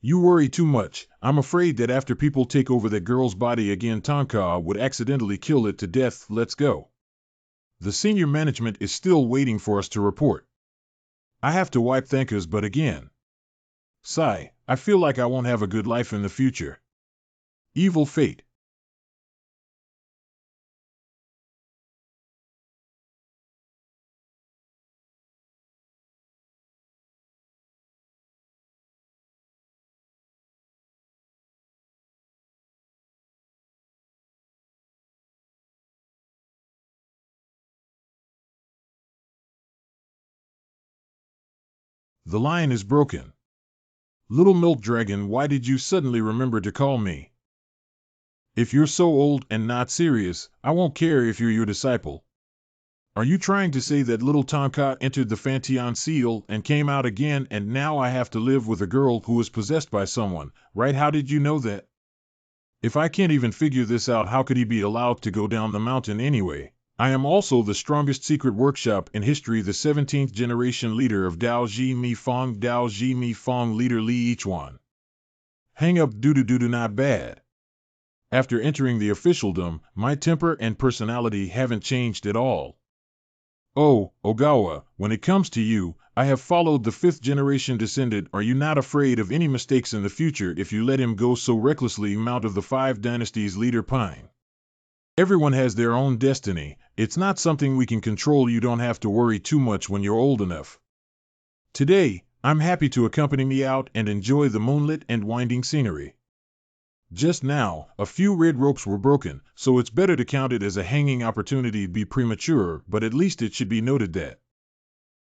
[SPEAKER 1] You worry too much. I'm afraid that after people take over that girl's body again, Tonka would accidentally kill it to death. Let's go. The senior management is still waiting for us to report. I have to wipe Thanka's butt again. Sigh, I feel like I won't have a good life in the future. Evil fate. The line is broken. Little Milk Dragon, why did you suddenly remember to call me? If you're so old and not serious, I won't care if you're your disciple. Are you trying to say that little Tonka entered the Fanteon Seal and came out again, and now I have to live with a girl who is possessed by someone, right? How did you know that? If I can't even figure this out, how could he be allowed to go down the mountain anyway? I am also the strongest secret workshop in history, the 17th generation leader of Dao Ji Mi Fong leader Li Yichuan. Hang up doo-doo-doo-doo, not bad. After entering the officialdom, my temper and personality haven't changed at all. Oh, Ogawa, when it comes to you, I have followed the 5th generation descendant. Are you not afraid of any mistakes in the future if you let him go so recklessly? Mount of the 5 dynasties leader Pine. Everyone has their own destiny. It's not something we can control. You don't have to worry too much when you're old enough. Today, I'm happy to accompany me out and enjoy the moonlit and winding scenery. Just now, a few red ropes were broken, so it's better to count it as a hanging opportunity to be premature, but at least it should be noted that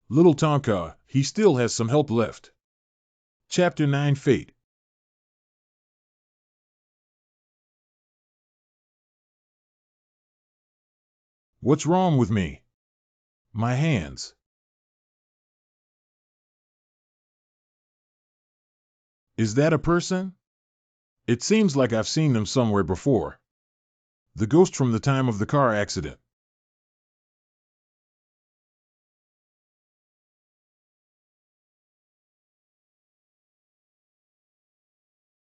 [SPEAKER 1] little Tonka, he still has some help left. Chapter 9 Fate. What's wrong with me? My hands. Is that a person? It seems like I've seen them somewhere before. The ghost from the time of the car accident.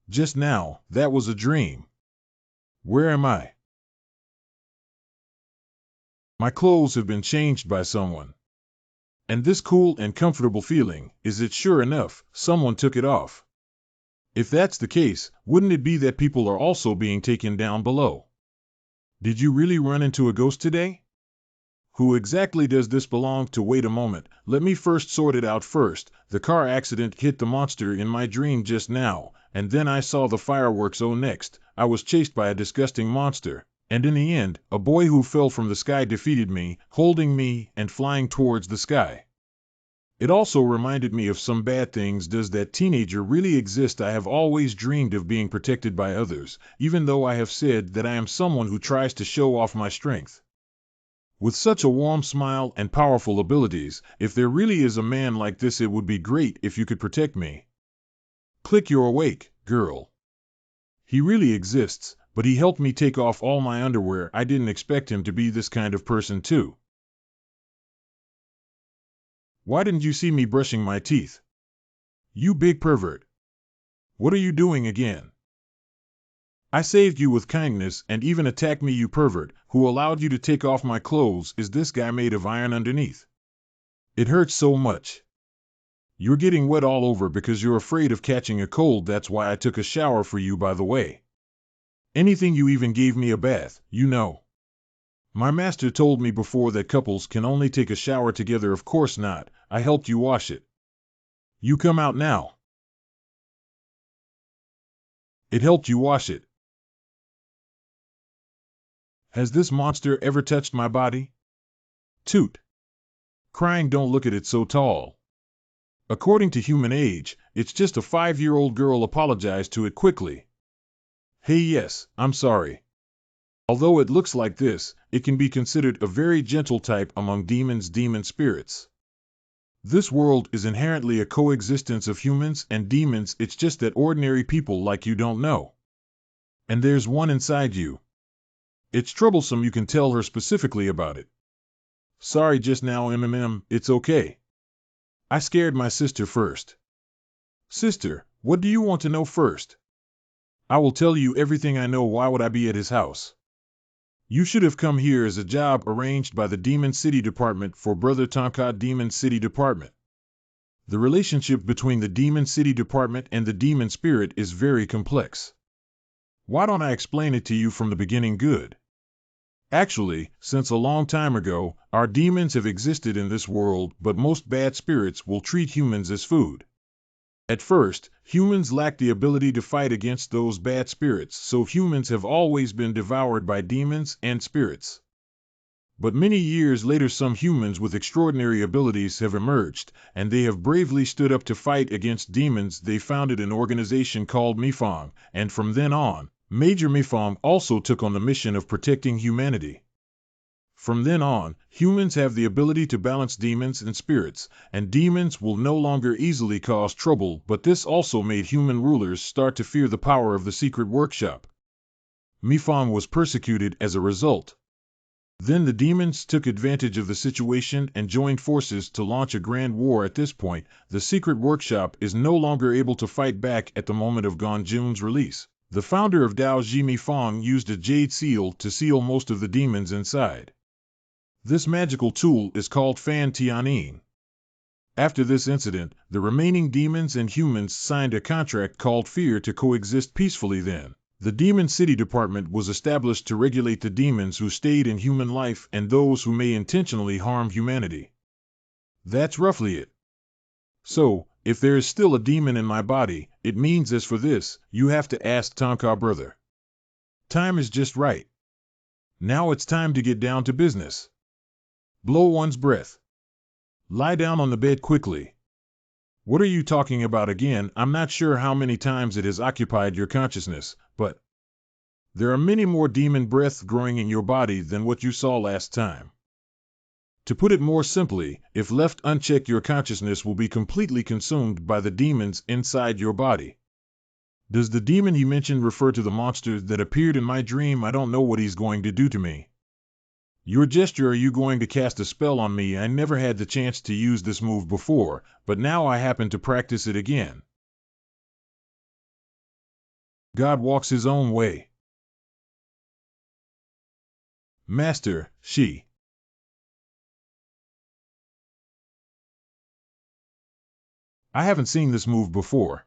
[SPEAKER 1] Just now, that was a dream. Where am I? My clothes have been changed by someone. And this cool and comfortable feeling, is it sure enough, someone took it off. If that's the case, wouldn't it be that people are also being taken down below? Did you really run into a ghost today? Who exactly does this belong to? Wait a moment, let me first sort it out first. The car accident hit the monster in my dream just now, and then I saw the fireworks. Oh, next, I was chased by a disgusting monster, and in the end, a boy who fell from the sky defeated me, holding me and flying towards the sky. It also reminded me of some bad things. Does that teenager really exist? I have always dreamed of being protected by others, even though I have said that I am someone who tries to show off my strength. With such a warm smile and powerful abilities, if there really is a man like this, it would be great if you could protect me. Click, you're awake, girl. He really exists, but he helped me take off all my underwear. I didn't expect him to be this kind of person too. Why didn't you see me brushing my teeth? You big pervert. What are you doing again? I saved you with kindness and even attacked me, you pervert, who allowed you to take off my clothes. Is this guy made of iron underneath? It hurts so much. You're getting wet all over because you're afraid of catching a cold. That's why I took a shower for you, by the way. Anything, you even gave me a bath, you know. My master told me before that couples can only take a shower together. Of course not, I helped you wash it. You come out now. It helped you wash it. Has this monster ever touched my body? Toot. Crying, don't look at it so tall. According to human age, it's just a 5-year-old girl. Apologize to it quickly. Hey, yes, I'm sorry. Although it looks like this, it can be considered a very gentle type among demons, demon spirits. This world is inherently a coexistence of humans and demons. It's just that ordinary people like you don't know. And there's one inside you. It's troublesome. You can tell her specifically about it. Sorry just now, it's okay. I scared my sister first. Sister, what do you want to know first? I will tell you everything I know. Why would I be at his house? You should have come here as a job arranged by the Demon City Department for Brother Tonka. Demon City Department. The relationship between the Demon City Department and the demon spirit is very complex. Why don't I explain it to you from the beginning? Good. Actually, since a long time ago, our demons have existed in this world, but most bad spirits will treat humans as food. At first, humans lack the ability to fight against those bad spirits, so humans have always been devoured by demons and spirits. But many years later, some humans with extraordinary abilities have emerged, and they have bravely stood up to fight against demons. They founded an organization called Mifong, and from then on, Major Mifong also took on the mission of protecting humanity. From then on, humans have the ability to balance demons and spirits, and demons will no longer easily cause trouble. But this also made human rulers start to fear the power of the secret workshop. Mifong was persecuted as a result. Then the demons took advantage of the situation and joined forces to launch a grand war. At this point, the secret workshop is no longer able to fight back. At the moment of Gonjun's release, the founder of Dao Ji Mifong used a jade seal to seal most of the demons inside. This magical tool is called Fan Tianin. After this incident, the remaining demons and humans signed a contract called Fear to coexist peacefully. Then, the Demon City Department was established to regulate the demons who stayed in human life and those who may intentionally harm humanity. That's roughly it. So, if there is still a demon in my body, It means as for this, you have to ask Tonka brother. Time is just right. Now it's time to get down to business. Blow one's breath. Lie down on the bed quickly. What are you talking about again? I'm not sure how many times it has occupied your consciousness, but there are many more demon breaths growing in your body than what you saw last time. To put it more simply, if left unchecked, your consciousness will be completely consumed by the demons inside your body. Does the demon he mentioned refer to the monster that appeared in my dream? I don't know what he's going to do to me. Your gesture, are you going to cast a spell on me? I never had the chance to use this move before, but now I happen to practice it again. God walks his own way. Master, she. I haven't seen this move before.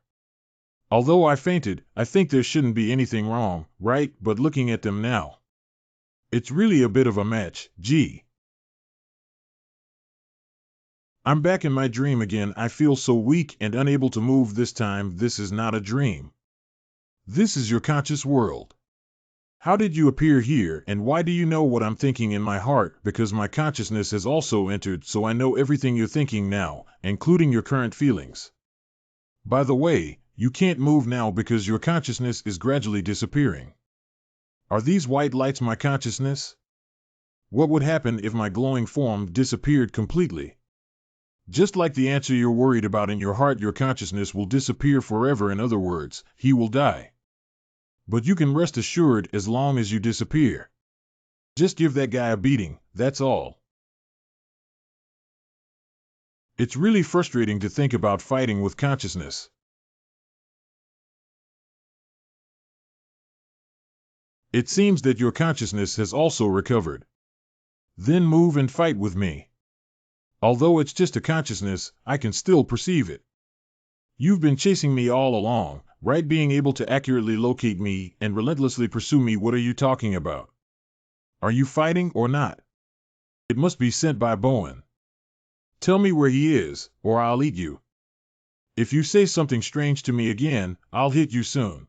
[SPEAKER 1] Although I fainted, I think there shouldn't be anything wrong, right? But looking at them now, it's really a bit of a match. Gee. I'm back in my dream again. I feel so weak and unable to move this time. This is not a dream. This is your conscious world. How did you appear here, and why do you know what I'm thinking in my heart? Because my consciousness has also entered, so I know everything you're thinking now, including your current feelings. By the way, you can't move now because your consciousness is gradually disappearing. Are these white lights my consciousness? What would happen if my glowing form disappeared completely? Just like the answer you're worried about in your heart, your consciousness will disappear forever. In other words, he will die. But you can rest assured as long as you disappear. Just give that guy a beating, that's all. It's really frustrating to think about fighting with consciousness. It seems that your consciousness has also recovered. Then move and fight with me. Although it's just a consciousness, I can still perceive it. You've been chasing me all along, right? Being able to accurately locate me and relentlessly pursue me. What are you talking about? Are you fighting or not? It must be sent by Bowen. Tell me where he is, or I'll eat you. If you say something strange to me again, I'll hit you soon.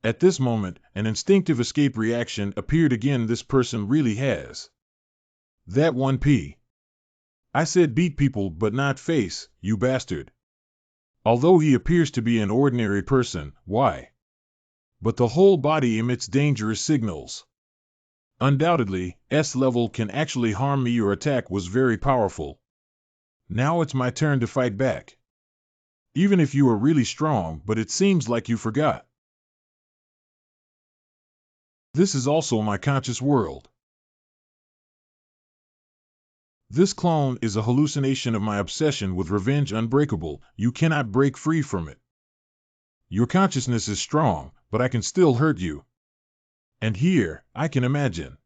[SPEAKER 1] At this moment, an instinctive escape reaction appeared again. This person really has. That 1p. I said beat people but not face, you bastard. Although he appears to be an ordinary person, why? But the whole body emits dangerous signals. Undoubtedly, S level can actually harm me. Your attack was very powerful. Now it's my turn to fight back. Even if you are really strong, but it seems like you forgot. This is also my conscious world. This clone is a hallucination of my obsession with revenge. Unbreakable, you cannot break free from it. Your consciousness is strong, but I can still hurt you. And here, I can imagine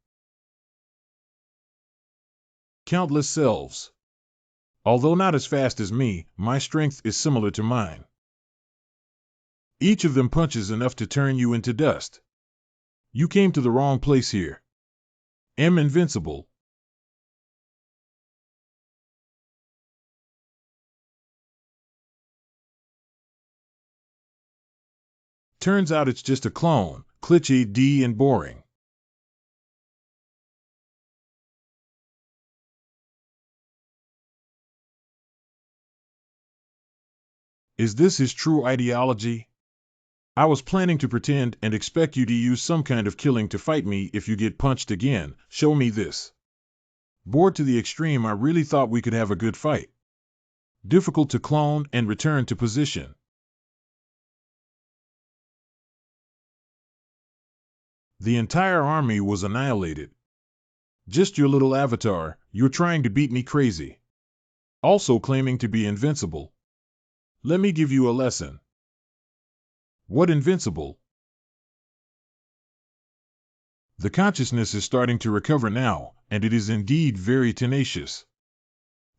[SPEAKER 1] countless selves. Although not as fast as me, my strength is similar to mine. Each of them punches enough to turn you into dust. You came to the wrong place here. Am invincible. Turns out it's just a clone, glitchy, D and boring. Is this his true ideology? I was planning to pretend and expect you to use some kind of killing to fight me if you get punched again. Show me this. Bored to the extreme, I really thought we could have a good fight. Difficult to clone and return to position. The entire army was annihilated. Just your little avatar, you're trying to beat me crazy. Also claiming to be invincible. Let me give you a lesson. What invincible? The consciousness is starting to recover now, and it is indeed very tenacious.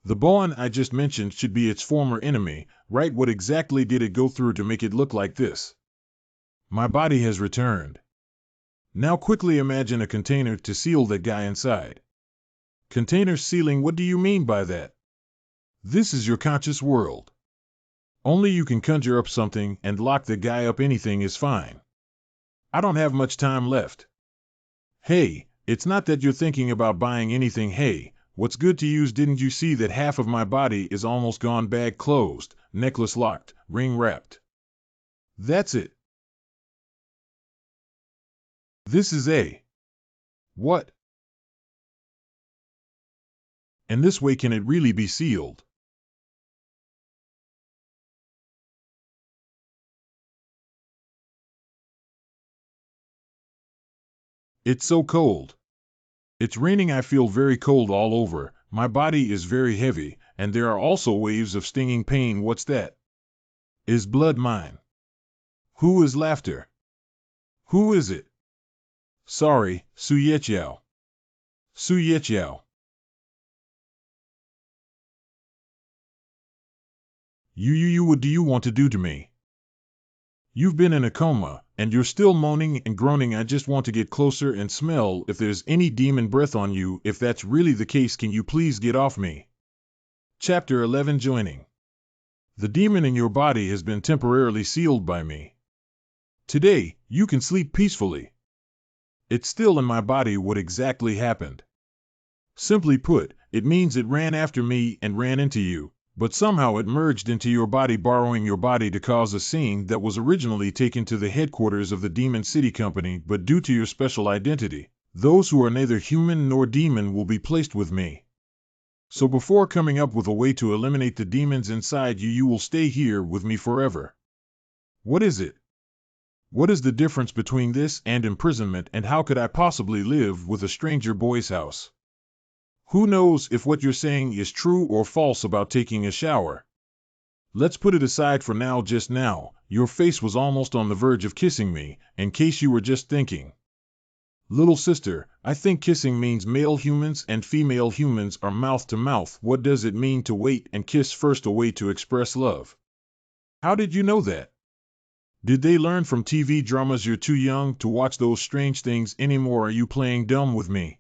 [SPEAKER 1] The Boan I just mentioned should be its former enemy, right? What exactly did it go through to make it look like this? My body has returned. Now quickly imagine a container to seal that guy inside. Container sealing, what do you mean by that? This is your conscious world. Only you can conjure up something and lock the guy up. Anything is fine. I don't have much time left. Hey, it's not that you're thinking about buying anything. Hey, what's good to use? Didn't you see that half of my body is almost gone? Bag closed, necklace locked, ring wrapped. That's it. This is a what? And this way can it really be sealed? It's so cold. It's raining. I feel very cold all over. My body is very heavy, and there are also waves of stinging pain. What's that? Is blood mine? Who is laughter? Who is it? Sorry, Su Yechiao. Su Yechiao. You, what do you want to do to me? You've been in a coma, and you're still moaning and groaning. I just want to get closer and smell if there's any demon breath on you. If that's really the case, can you please get off me? Chapter 11. Joining. The demon in your body has been temporarily sealed by me. Today, you can sleep peacefully. It's still in my body. What exactly happened? Simply put, it means it ran after me and ran into you, but somehow it merged into your body, borrowing your body to cause a scene that was originally taken to the headquarters of the Demon City Company. But due to your special identity, those who are neither human nor demon will be placed with me. So before coming up with a way to eliminate the demons inside you, you will stay here with me forever. What is it? What is the difference between this and imprisonment, and how could I possibly live with a stranger boy's house? Who knows if what you're saying is true or false about taking a shower? Let's put it aside for now. Just now, your face was almost on the verge of kissing me, in case you were just thinking. Little sister, I think kissing means male humans and female humans are mouth to mouth. What does it mean to wait and kiss first, a way to express love? How did you know that? Did they learn from TV dramas? You're too young to watch those strange things anymore. Are you playing dumb with me?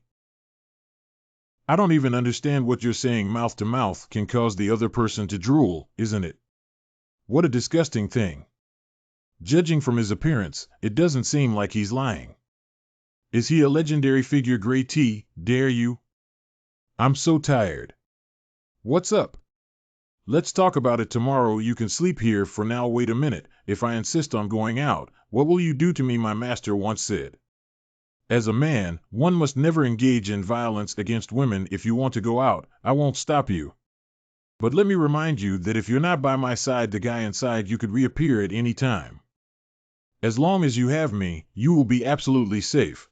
[SPEAKER 1] I don't even understand what you're saying. Mouth to mouth can cause the other person to drool, isn't it? What a disgusting thing. Judging from his appearance, it doesn't seem like he's lying. Is he a legendary figure? Grey T, dare you? I'm so tired. What's up? Let's talk about it tomorrow. You can sleep here for now. Wait a minute, if I insist on going out, what will you do to me? My master once said, as a man, one must never engage in violence against women. If you want to go out, I won't stop you. But let me remind you that if you're not by my side, the guy inside you could reappear at any time. As long as you have me, you will be absolutely safe.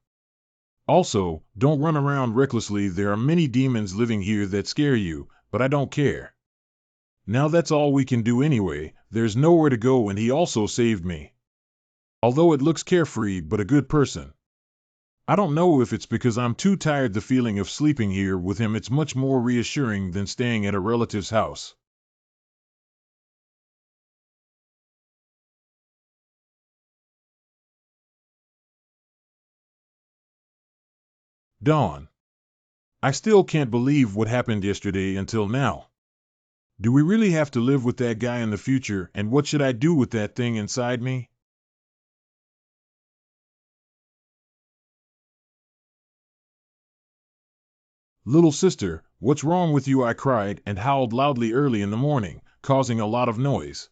[SPEAKER 1] Also, don't run around recklessly. There are many demons living here that scare you, but I don't care. Now that's all we can do anyway. There's nowhere to go, and he also saved me. Although it looks carefree, but a good person. I don't know if it's because I'm too tired. The feeling of sleeping here with him, it's much more reassuring than staying at a relative's house. Dawn. I still can't believe what happened yesterday until now. Do we really have to live with that guy in the future, and what should I do with that thing inside me? Little sister, what's wrong with you? I cried and howled loudly early in the morning, causing a lot of noise.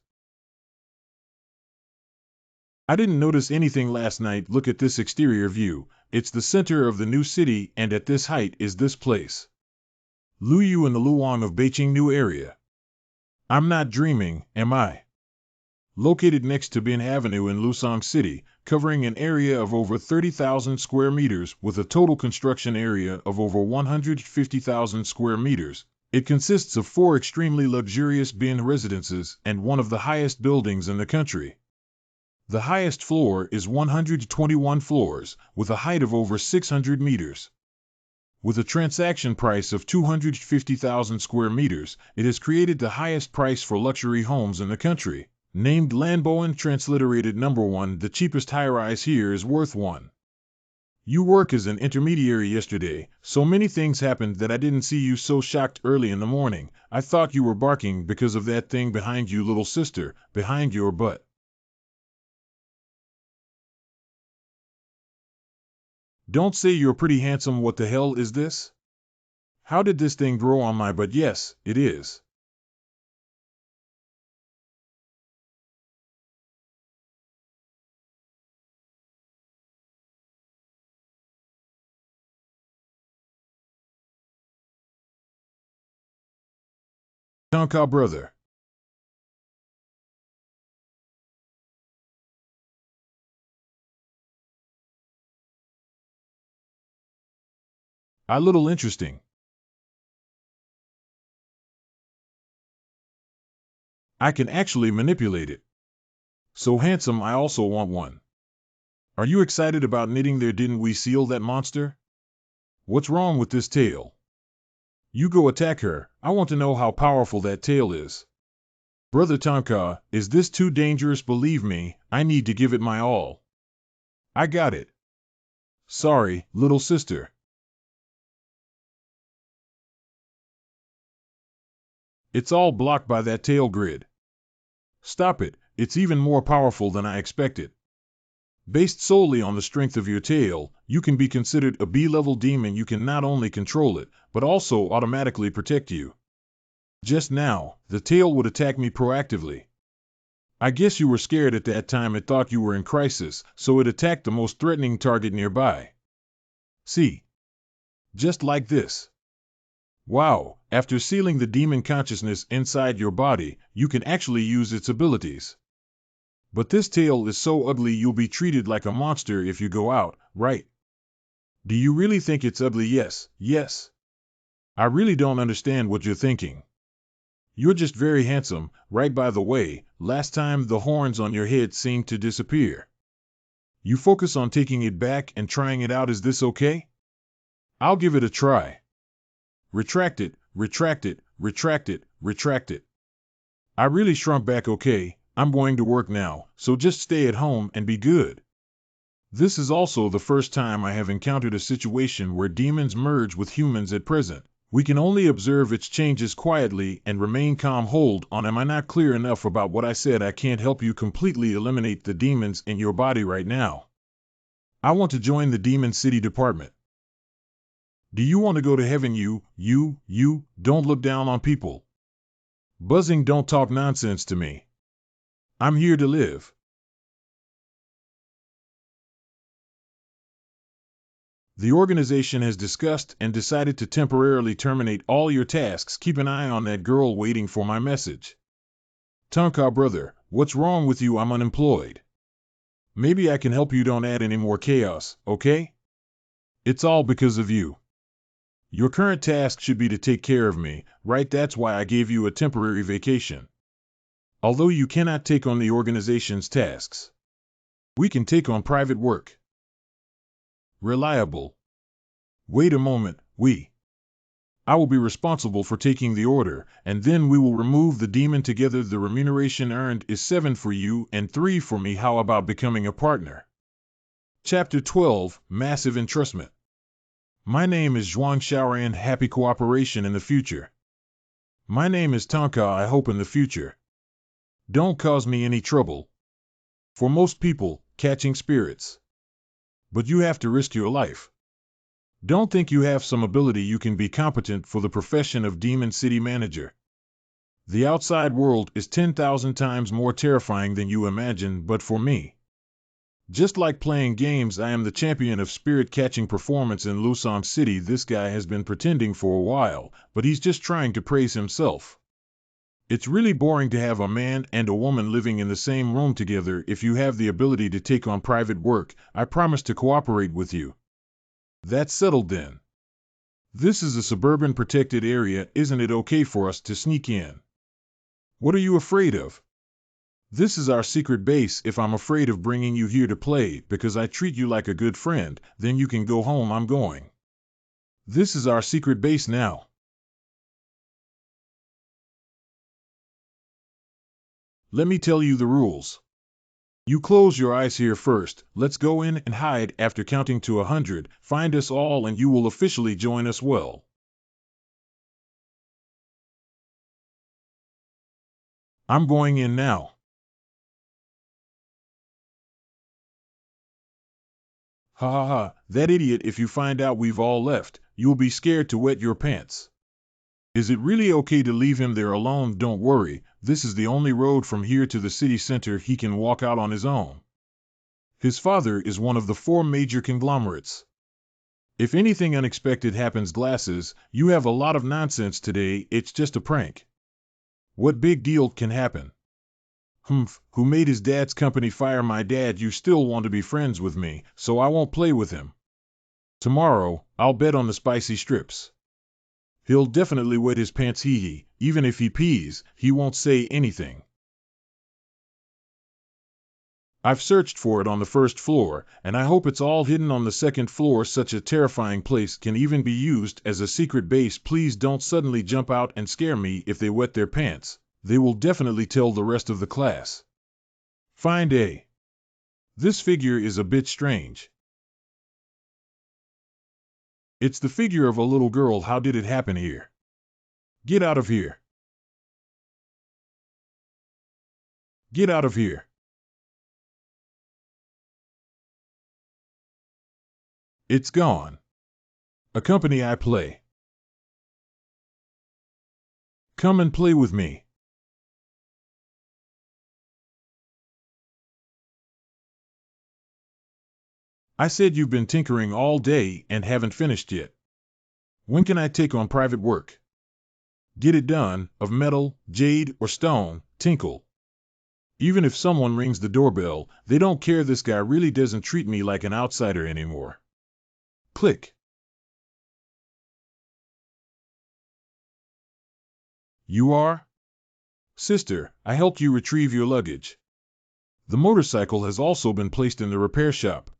[SPEAKER 1] I didn't notice anything last night. Look at this exterior view. It's the center of the new city, and at this height is this place. Luyu in the Luang of Beijing new area. I'm not dreaming, am I? Located next to Bin Avenue in Lusong City, covering an area of over 30,000 square meters with a total construction area of over 150,000 square meters. It consists of 4 extremely luxurious Bin residences and one of the highest buildings in the country. The highest floor is 121 floors, with a height of over 600 meters. With a transaction price of 250,000 square meters, it has created the highest price for luxury homes in the country. Named Lamboan transliterated number 1, the cheapest high-rise here is worth 1. You work as an intermediary yesterday. So many things happened that I didn't see you so shocked early in the morning. I thought you were barking because of that thing behind you, little sister, behind your butt. Don't say you're pretty handsome. What the hell is this? How did this thing grow on my butt? Yes, it is. Tonka brother. A little interesting. I can actually manipulate it. So handsome, I also want one. Are you excited about knitting there? Didn't we seal that monster? What's wrong with this tail? You go attack her. I want to know how powerful that tail is. Brother Tonka, is this too dangerous? Believe me, I need to give it my all. I got it. Sorry, little sister. It's all blocked by that tail grid. Stop it, it's even more powerful than I expected. Based solely on the strength of your tail, you can be considered a B-level demon. You can not only control it, but also automatically protect you. Just now, the tail would attack me proactively. I guess you were scared at that time. It thought you were in crisis, so it attacked the most threatening target nearby. See? Just like this. Wow, after sealing the demon consciousness inside your body, you can actually use its abilities. But this tail is so ugly you'll be treated like a monster if you go out, right? Do you really think it's ugly? Yes, yes. I really don't understand what you're thinking. You're just very handsome. Right, by the way, last time the horns on your head seemed to disappear. You focus on taking it back and trying it out. Is this okay? I'll give it a try. Retract it, retract it, retract it, retract it. I really shrunk back. Okay, I'm going to work now, so just stay at home and be good. This is also the first time I have encountered a situation where demons merge with humans at present. We can only observe its changes quietly and remain calm. Hold on, am I not clear enough about what I said? I can't help you completely eliminate the demons in your body right now. I want to join the Demon City Department. Do you want to go to heaven? You, don't look down on people. Buzzing, don't talk nonsense to me. I'm here to live. The organization has discussed and decided to temporarily terminate all your tasks. Keep an eye on that girl waiting for my message. Tonka brother, what's wrong with you? I'm unemployed. Maybe I can help you. Don't add any more chaos, okay? It's all because of you. Your current task should be to take care of me, right? That's why I gave you a temporary vacation. Although you cannot take on the organization's tasks, we can take on private work. Reliable. Wait a moment, I will be responsible for taking the order, and then we will remove the demon together. The remuneration earned is 7 for you and 3 for me. How about becoming a partner? Chapter 12, Massive Entrustment. My name is Zhuang Xiaoran. Happy cooperation in the future. My name is Tonka. I hope in the future. Don't cause me any trouble. For most people, catching spirits. But you have to risk your life. Don't think you have some ability you can be competent for the profession of Demon City Manager. The outside world is 10,000 times more terrifying than you imagine, but for me, just like playing games, I am the champion of spirit catching performance in Lusong City. This guy has been pretending for a while, but he's just trying to praise himself. It's really boring to have a man and a woman living in the same room together. If you have the ability to take on private work, I promise to cooperate with you. That's settled then. This is a suburban protected area. Isn't it okay for us to sneak in? What are you afraid of? This is our secret base. If I'm afraid of bringing you here to play because I treat you like a good friend, then you can go home. I'm going. This is our secret base now. Let me tell you the rules. You close your eyes here first. Let's go in and hide after counting to 100. Find us all and you will officially join us well. I'm going in now. Ha ha ha, that idiot, if you find out we've all left, you'll be scared to wet your pants. Is it really okay to leave him there alone? Don't worry, this is the only road from here to the city center he can walk out on his own. His father is one of the 4 major conglomerates. If anything unexpected happens, glasses, you have a lot of nonsense today, it's just a prank. What big deal can happen? Humph, who made his dad's company fire my dad? You still want to be friends with me, so I won't play with him. Tomorrow, I'll bet on the spicy strips. He'll definitely wet his pants, hee. Even if he pees, he won't say anything. I've searched for it on the first floor, and I hope it's all hidden on the second floor. Such a terrifying place can even be used as a secret base. Please don't suddenly jump out and scare me. If they wet their pants, they will definitely tell the rest of the class. Find A. This figure is a bit strange. It's the figure of a little girl. How did it happen here? Get out of here. Get out of here. It's gone. A company I play. Come and play with me. I said you've been tinkering all day and haven't finished yet. When can I take on private work? Get it done, of metal, jade, or stone, tinkle. Even if someone rings the doorbell, they don't care. This guy really doesn't treat me like an outsider anymore. Click. You are? Sister, I helped you retrieve your luggage. The motorcycle has also been placed in the repair shop.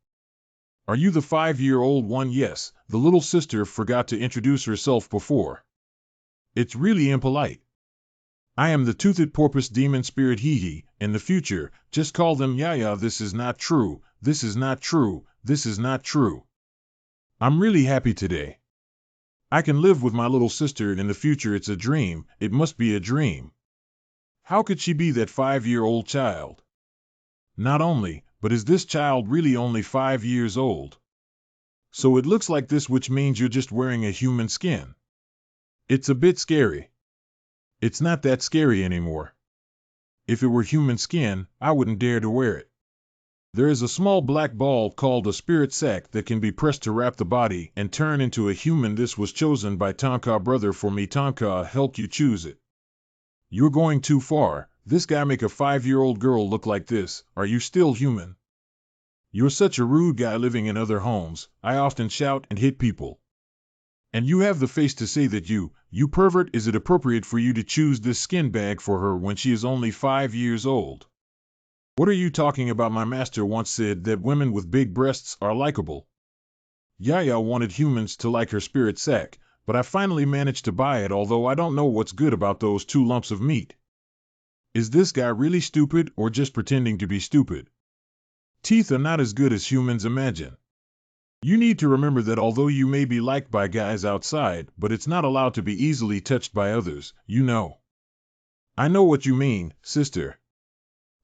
[SPEAKER 1] Are you the 5-year-old one? Yes, the little sister forgot to introduce herself before. It's really impolite. I am the toothed porpoise demon spirit, hee. In the future, just call them Yaya. This is not true, this is not true, this is not true. I'm really happy today. I can live with my little sister in the future. It's a dream, it must be a dream. How could she be that 5-year-old child? Not only, but is this child really only 5 years old? So it looks like this, which means you're just wearing a human skin. It's a bit scary. It's not that scary anymore. If it were human skin, I wouldn't dare to wear it. There is a small black ball called a spirit sac that can be pressed to wrap the body and turn into a human. This was chosen by Tonka brother for me. Tonka helped you choose it. You're going too far. This guy make a 5-year-old girl look like this. Are you still human? You're such a rude guy living in other homes. I often shout and hit people. And you have the face to say that you pervert. Is it appropriate for you to choose this skin bag for her when she is only 5 years old? What are you talking about? My master once said that women with big breasts are likable. Yaya wanted humans to like her spirit sack, but I finally managed to buy it, although I don't know what's good about those 2 lumps of meat. Is this guy really stupid or just pretending to be stupid? Teeth are not as good as humans imagine. You need to remember that although you may be liked by guys outside, but it's not allowed to be easily touched by others, you know. I know what you mean, sister.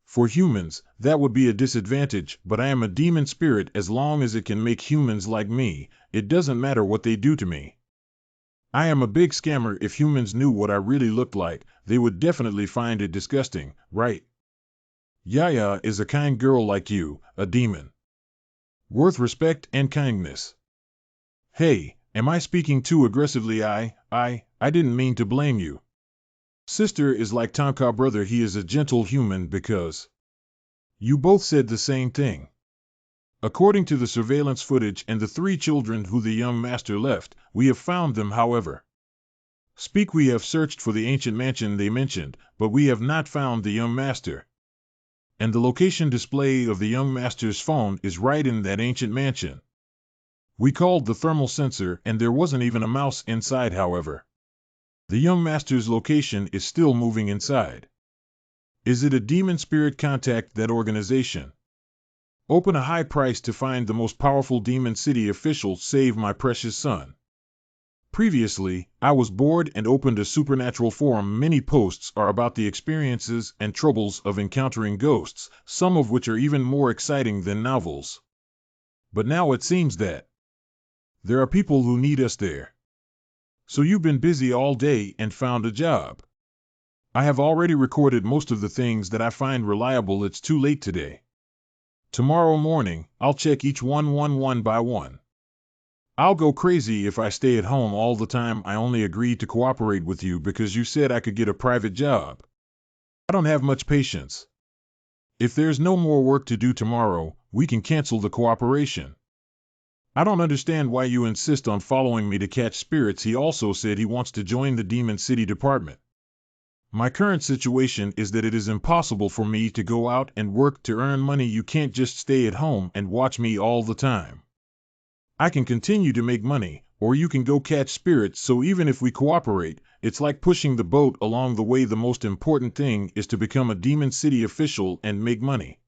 [SPEAKER 1] For humans, that would be a disadvantage, but I am a demon spirit. As long as it can make humans like me, it doesn't matter what they do to me. I am a big scammer. If humans knew what I really looked like, they would definitely find it disgusting, right? Yaya is a kind girl like you, a demon. Worth respect and kindness. Hey, am I speaking too aggressively? I didn't mean to blame you. Sister is like Tonka brother. He is a gentle human because you both said the same thing. According to the surveillance footage and the 3 children who the young master left, we have found them. However, we have searched for the ancient mansion they mentioned, but we have not found the young master. And the location display of the young master's phone is right in that ancient mansion. We called the thermal sensor and there wasn't even a mouse inside, however. The young master's location is still moving inside. Is it a demon spirit? Contact that organization. Open a high price to find the most powerful demon city official. Save my precious son. Previously, I was bored and opened a supernatural forum. Many posts are about the experiences and troubles of encountering ghosts, some of which are even more exciting than novels. But now it seems that there are people who need us there. So you've been busy all day and found a job. I have already recorded most of the things that I find reliable. It's too late today. Tomorrow morning, I'll check each one by one. I'll go crazy if I stay at home all the time. I only agreed to cooperate with you because you said I could get a private job. I don't have much patience. If there's no more work to do tomorrow, we can cancel the cooperation. I don't understand why you insist on following me to catch spirits. He also said he wants to join the Demon City Department. My current situation is that it is impossible for me to go out and work to earn money. You can't just stay at home and watch me all the time. I can continue to make money, or you can go catch spirits. So even if we cooperate, it's like pushing the boat along the way. The most important thing is to become a Demon City official and make money.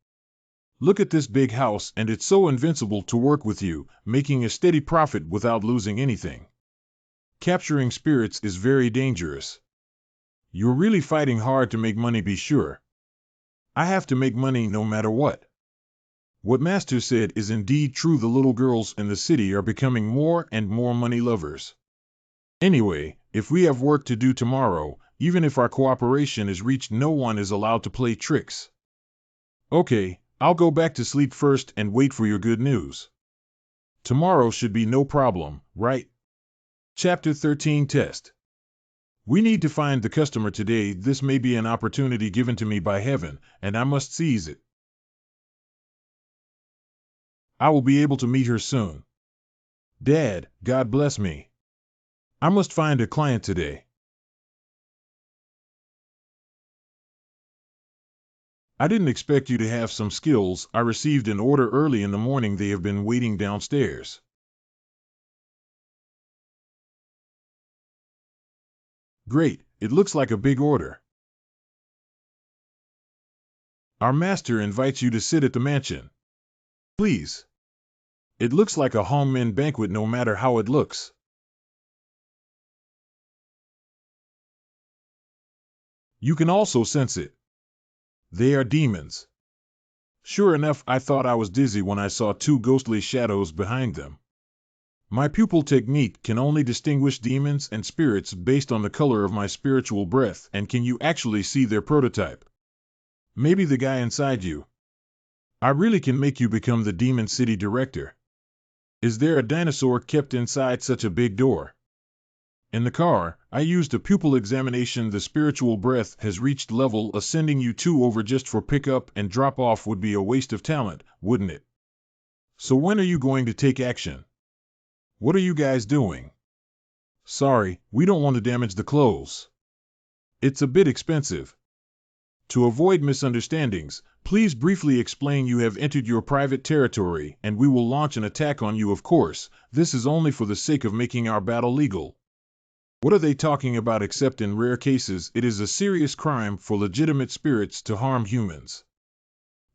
[SPEAKER 1] Look at this big house, and it's so invincible to work with you, making a steady profit without losing anything. Capturing spirits is very dangerous. You're really fighting hard to make money, be sure. I have to make money no matter what. What Master said is indeed true. The little girls in the city are becoming more and more money lovers. Anyway, if we have work to do tomorrow, even if our cooperation is reached, no one is allowed to play tricks. Okay, I'll go back to sleep first and wait for your good news. Tomorrow should be no problem, right? Chapter 13 Test. We need to find the customer today. This may be an opportunity given to me by heaven, and I must seize it. I will be able to meet her soon. Dad, God bless me. I must find a client today. I didn't expect you to have some skills. I received an order early in the morning. They have been waiting downstairs. Great, it looks like a big order. Our master invites you to sit at the mansion. Please. It looks like a home-in banquet no matter how it looks. You can also sense it. They are demons. Sure enough, I thought I was dizzy when I saw two ghostly shadows behind them. My pupil technique can only distinguish demons and spirits based on the color of my spiritual breath. And can you actually see their prototype? Maybe the guy inside you. I really can make you become the Demon City director. Is there a dinosaur kept inside such a big door? In the car, I used a pupil examination. The spiritual breath has reached level ascending. You 2 over just for pickup and drop off would be a waste of talent, wouldn't it? So when are you going to take action? What are you guys doing? Sorry, we don't want to damage the clothes. It's a bit expensive. To avoid misunderstandings, please briefly explain. You have entered your private territory and we will launch an attack on you. Of course, this is only for the sake of making our battle legal. What are they talking about? Except in rare cases, it is a serious crime for legitimate spirits to harm humans.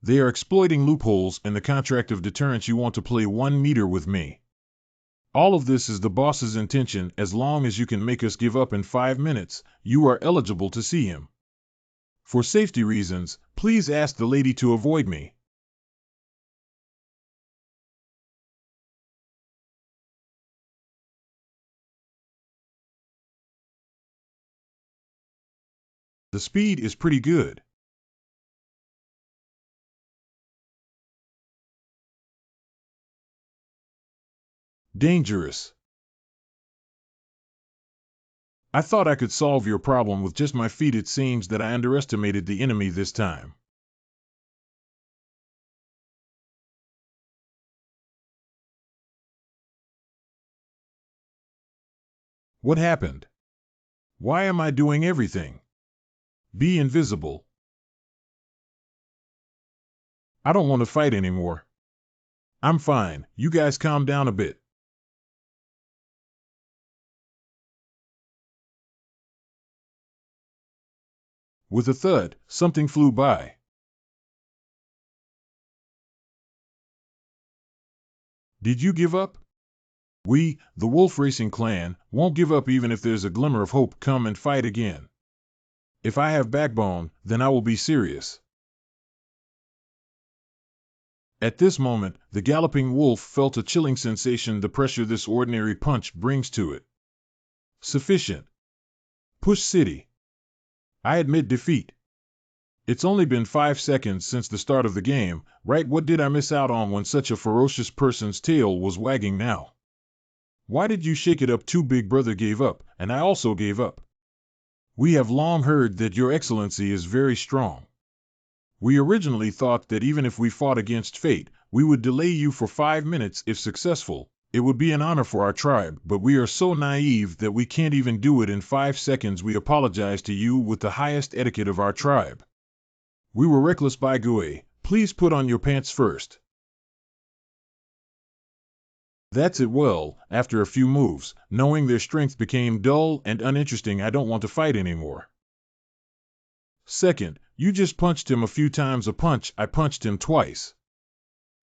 [SPEAKER 1] They are exploiting loopholes in the contract of deterrence. You want to play 1 meter with me. All of this is the boss's intention. As long as you can make us give up in 5 minutes, you are eligible to see him. For safety reasons, please ask the lady to avoid me. The speed is pretty good. Dangerous. I thought I could solve your problem with just my feet. It seems that I underestimated the enemy this time. What happened? Why am I doing everything? Be invisible. I don't want to fight anymore. I'm fine. You guys calm down a bit. With a thud, something flew by. Did you give up? We, the wolf racing clan, won't give up even if there's a glimmer of hope. Come and fight again. If I have backbone, then I will be serious. At this moment, the galloping wolf felt a chilling sensation, the pressure this ordinary punch brings to it. Sufficient. Push City. I admit defeat. It's only been 5 seconds since the start of the game, right? What did I miss out on when such a ferocious person's tail was wagging now? Why did you shake it up too? Big brother gave up, and I also gave up. We have long heard that your excellency is very strong. We originally thought that even if we fought against fate, we would delay you for 5 minutes if successful. It would be an honor for our tribe, but we are so naive that we can't even do it in 5 seconds. We apologize to you with the highest etiquette of our tribe. We were reckless by Gue. Please put on your pants first. That's it. Well, after a few moves, knowing their strength became dull and uninteresting, I don't want to fight anymore. Second, you just punched him a few times. A punch, I punched him twice.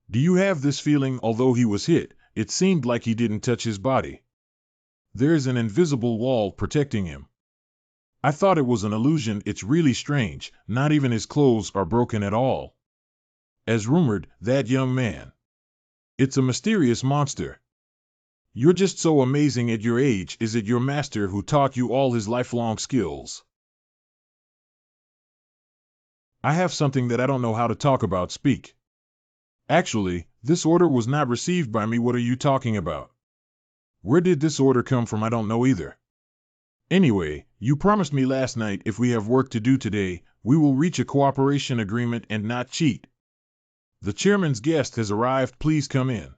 [SPEAKER 1] Do you have this feeling? Although he was hit, it seemed like he didn't touch his body. There's an invisible wall protecting him. I thought it was an illusion. It's really strange, not even his clothes are broken at all. As rumored, that young man. It's a mysterious monster. You're just so amazing at your age. Is it your master who taught you all his lifelong skills? I have something that I don't know how to talk about. Speak. Actually, this order was not received by me. What are you talking about? Where did this order come from? I don't know either. Anyway, you promised me last night if we have work to do today, we will reach a cooperation agreement and not cheat. The chairman's guest has arrived. Please come in.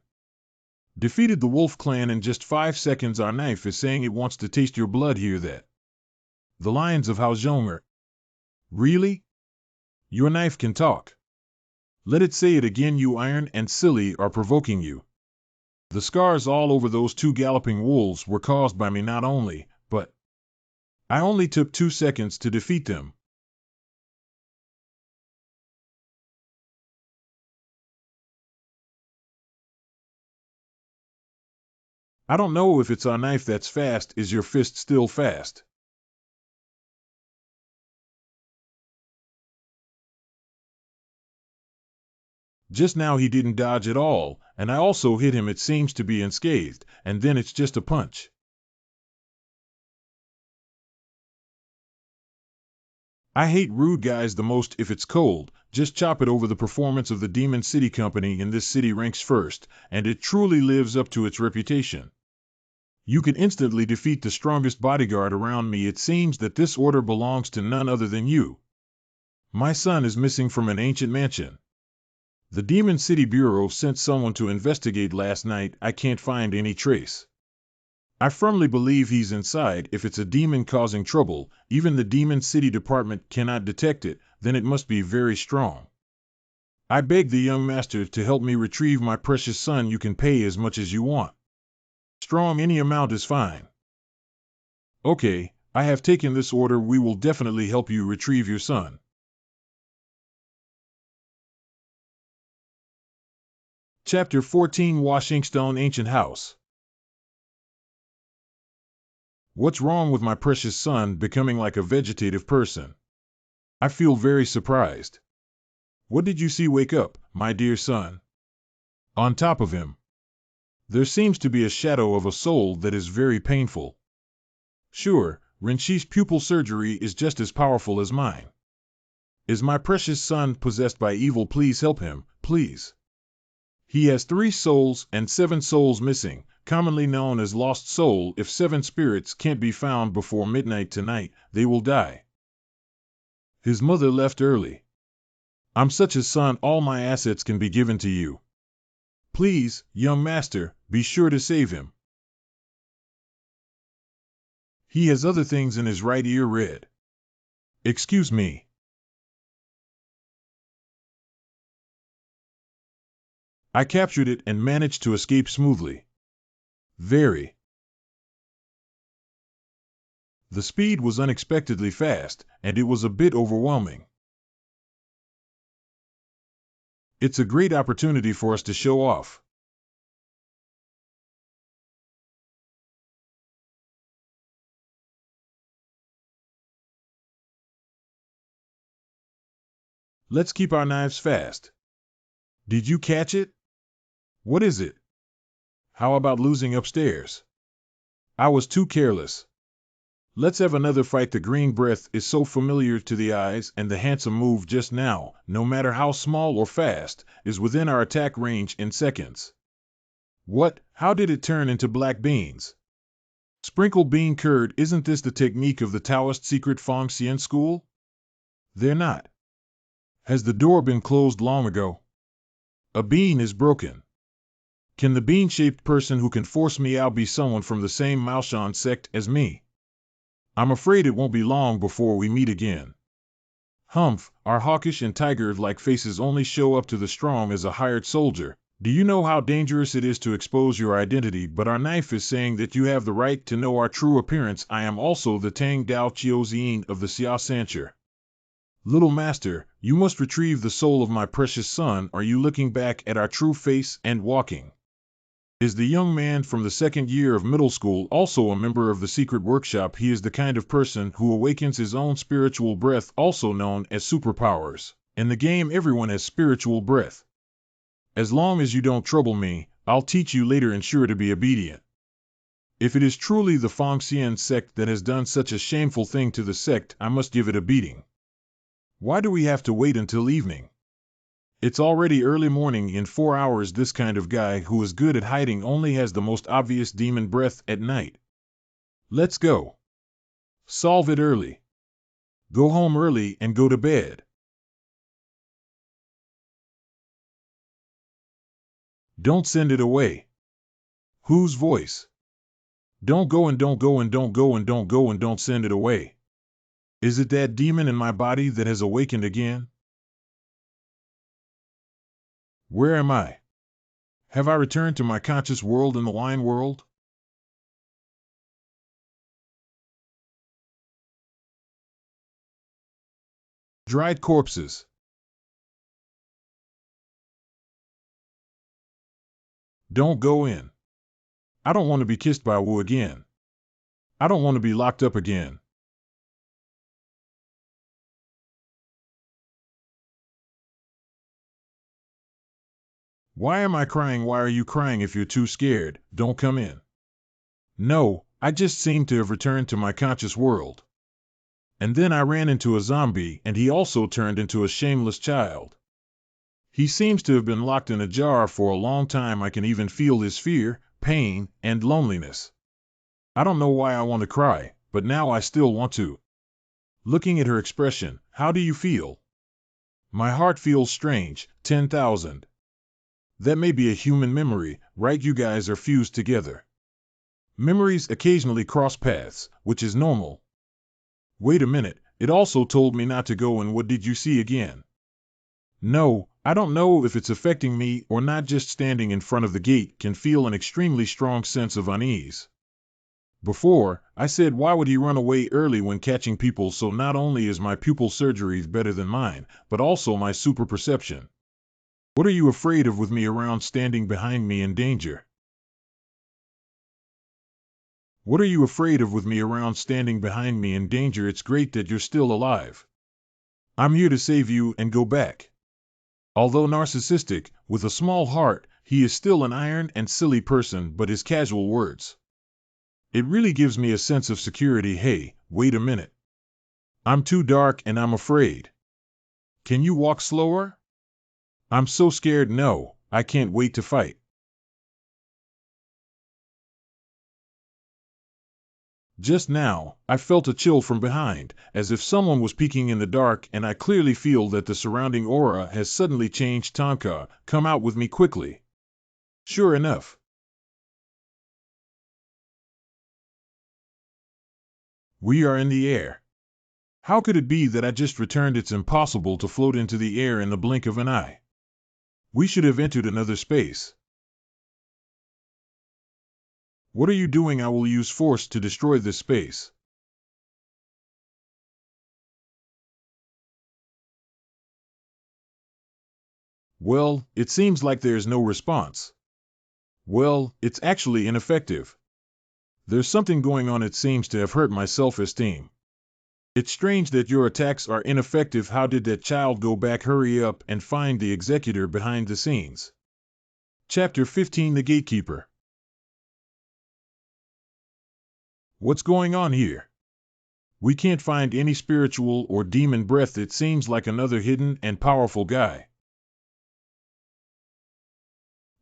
[SPEAKER 1] Defeated the Wolf Clan in just 5 seconds. Our knife is saying it wants to taste your blood. Hear that? The lions of Haozhonger. Really? Your knife can talk. Let it say it again. You iron and silly are provoking you. The scars all over those 2 galloping wolves were caused by me not only, but I only took 2 seconds to defeat them. I don't know if it's our knife that's fast. Is your fist still fast? Just now he didn't dodge at all, and I also hit him. It seems to be unscathed, and then it's just a punch. I hate rude guys the most. If it's cold, just chop it over. The performance of the Demon City Company in this city ranks first, and it truly lives up to its reputation. You can instantly defeat the strongest bodyguard around me. It seems that this order belongs to none other than you. My son is missing from an ancient mansion. The Demon City Bureau sent someone to investigate last night. I can't find any trace. I firmly believe he's inside. If it's a demon causing trouble, even the Demon City Department cannot detect it, then it must be very strong. I beg the young master to help me retrieve my precious son. You can pay as much as you want. Strong, any amount is fine. Okay, I have taken this order. We will definitely help you retrieve your son. Chapter 14, Washington Ancient House. What's wrong with my precious son becoming like a vegetative person? I feel very surprised. What did you see? Wake up, my dear son. On top of him, there seems to be a shadow of a soul that is very painful. Sure, Renshi's pupil surgery is just as powerful as mine. Is my precious son possessed by evil? Please help him, please. He has 3 souls and 7 souls missing, commonly known as lost soul. If 7 spirits can't be found before midnight tonight, they will die. His mother left early. I'm such a son. All my assets can be given to you. Please, young master, be sure to save him. He has other things in his right ear. Red. Excuse me. I captured it and managed to escape smoothly. Very. The speed was unexpectedly fast, and it was a bit overwhelming. It's a great opportunity for us to show off. Let's keep our knives fast. Did you catch it? What is it? How about losing upstairs? I was too careless. Let's have another fight. The green breath is so familiar to the eyes, and the handsome move just now, no matter how small or fast, is within our attack range in seconds. What? How did it turn into black beans? Sprinkled bean curd. Isn't this the technique of the Taoist secret Feng Xian school? They're not. Has the door been closed long ago? A bean is broken. Can the bean-shaped person who can force me out be someone from the same Maoshan sect as me? I'm afraid it won't be long before we meet again. Humph, our hawkish and tiger-like faces only show up to the strong as a hired soldier. Do you know how dangerous it is to expose your identity? But our knife is saying that you have the right to know our true appearance. I am also the Tang Dao Chiozien of the Xia Sancher. Little master, you must retrieve the soul of my precious son. Are you looking back at our true face and walking? Is the young man from the second year of middle school also a member of the secret workshop? He is the kind of person who awakens his own spiritual breath, also known as superpowers. In the game, everyone has spiritual breath. As long as you don't trouble me, I'll teach you later. Ensure to be obedient. If it is truly the Feng Xian sect that has done such a shameful thing to the sect, I must give it a beating. Why do we have to wait until evening? It's already early morning. In 4 hours, this kind of guy who is good at hiding only has the most obvious demon breath at night. Let's go. Solve it early. Go home early and go to bed. Don't send it away. Whose voice? Don't go and don't go and don't go and don't go and don't send it away. Is it that demon in my body that has awakened again? Where am I? Have I returned to my conscious world in the wine world? Dried corpses. Don't go in. I don't want to be kissed by Wu again. I don't want to be locked up again. Why am I crying? Why are you crying? If you're too scared, don't come in. No, I just seem to have returned to my conscious world. And then I ran into a zombie, and he also turned into a shameless child. He seems to have been locked in a jar for a long time. I can even feel his fear, pain, and loneliness. I don't know why I want to cry, but now I still want to. Looking at her expression, how do you feel? My heart feels strange. 10,000. That may be a human memory, right? You guys are fused together. Memories occasionally cross paths, which is normal. Wait a minute, it also told me not to go. And what did you see again? No, I don't know if it's affecting me or not. Just standing in front of the gate can feel an extremely strong sense of unease. Before, I said why would he run away early when catching people? So not only is my pupil surgery better than mine, but also my super perception. What are you afraid of with me around, standing behind me in danger? What are you afraid of with me around, standing behind me in danger? It's great that you're still alive. I'm here to save you and go back. Although narcissistic, with a small heart, he is still an iron and silly person, but his casual words. It really gives me a sense of security. Hey, wait a minute. I'm too dark and I'm afraid. Can you walk slower? I'm so scared. No, I can't wait to fight. Just now, I felt a chill from behind, as if someone was peeking in the dark, and I clearly feel that the surrounding aura has suddenly changed. Tonka, come out with me quickly. Sure enough. We are in the air. How could it be that I just returned? It's impossible to float into the air in the blink of an eye. We should have entered another space. What are you doing? I will use force to destroy this space. Well, it seems like there's no response. Well, it's actually ineffective. There's something going on. It seems to have hurt my self-esteem. It's strange that your attacks are ineffective. How did that child go back? Hurry up and find the executor behind the scenes. Chapter 15: The Gatekeeper. What's going on here? We can't find any spiritual or demon breath. It seems like another hidden and powerful guy.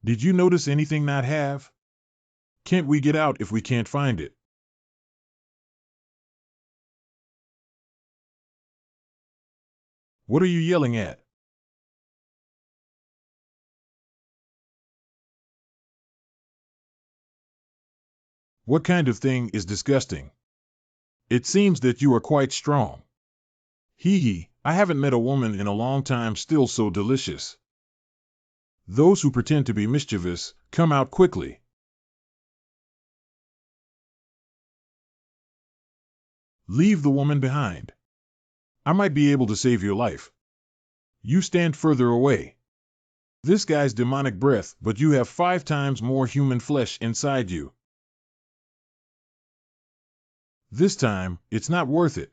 [SPEAKER 1] Did you notice anything? Not have? Can't we get out if we can't find it? What are you yelling at? What kind of thing is disgusting? It seems that you are quite strong. Hee hee, I haven't met a woman in a long time still so delicious. Those who pretend to be mischievous, come out quickly. Leave the woman behind. I might be able to save your life. You stand further away. This guy's demonic breath, but you have 5 times more human flesh inside you. This time, it's not worth it.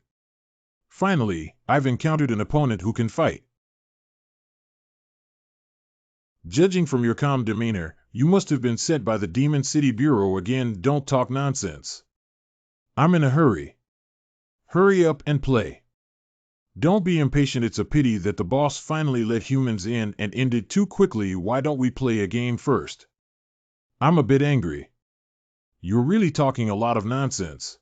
[SPEAKER 1] Finally, I've encountered an opponent who can fight. Judging from your calm demeanor, you must have been sent by the Demon City Bureau again. Don't talk nonsense. I'm in a hurry. Hurry up and play. Don't be impatient. It's a pity that the boss finally let humans in and ended too quickly. Why don't we play a game first? I'm a bit angry. You're really talking a lot of nonsense.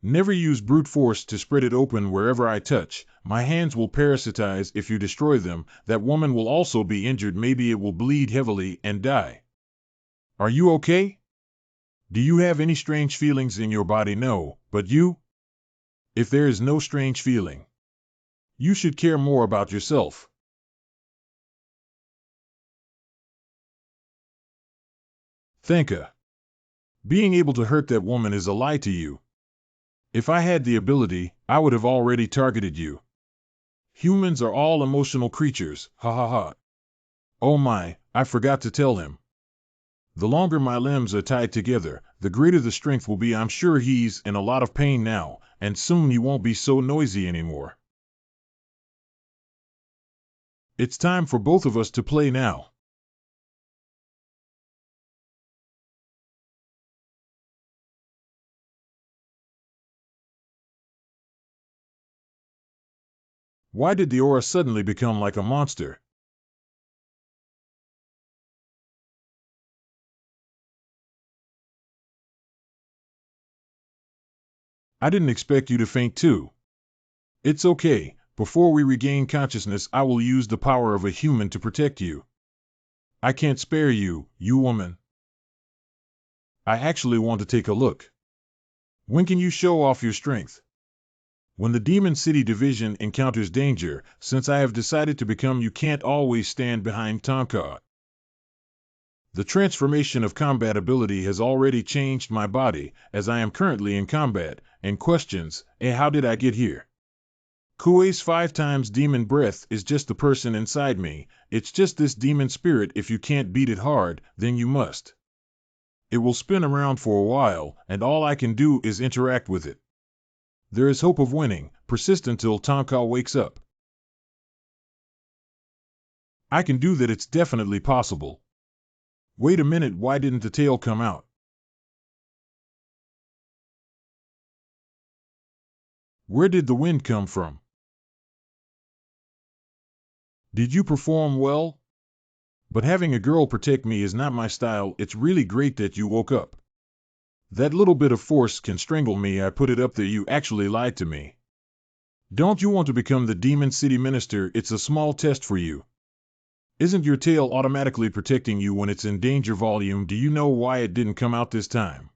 [SPEAKER 1] Never use brute force to spread it open. Wherever I touch, my hands will parasitize. If you destroy them, that woman will also be injured. Maybe it will bleed heavily and die. Are you okay? Do you have any strange feelings in your body? No, but you? If there is no strange feeling, you should care more about yourself. Thanka. Being able to hurt that woman is a lie to you. If I had the ability, I would have already targeted you. Humans are all emotional creatures, ha ha ha. Oh my, I forgot to tell him. The longer my limbs are tied together, the greater the strength will be. I'm sure he's in a lot of pain now, and soon he won't be so noisy anymore. It's time for both of us to play now. Why did the aura suddenly become like a monster? I didn't expect you to faint too. It's okay. Before we regain consciousness, I will use the power of a human to protect you. I can't spare you, you woman. I actually want to take a look. When can you show off your strength? When the Demon City Division encounters danger, since I have decided to become you can't always stand behind Tonka. The transformation of combat ability has already changed my body, as I am currently in combat, and questions, how did I get here? Kuei's 5 times demon breath is just the person inside me. It's just this demon spirit. If you can't beat it hard, then you must. It will spin around for a while, and all I can do is interact with it. There is hope of winning. Persist until Tonka wakes up. I can do that. It's definitely possible. Wait a minute, why didn't the tail come out? Where did the wind come from? Did you perform well? But having a girl protect me is not my style. It's really great that you woke up. That little bit of force can strangle me. I put it up there. You actually lied to me. Don't you want to become the Demon City Minister? It's a small test for you. Isn't your tail automatically protecting you when it's in danger? Volume, do you know why it didn't come out this time?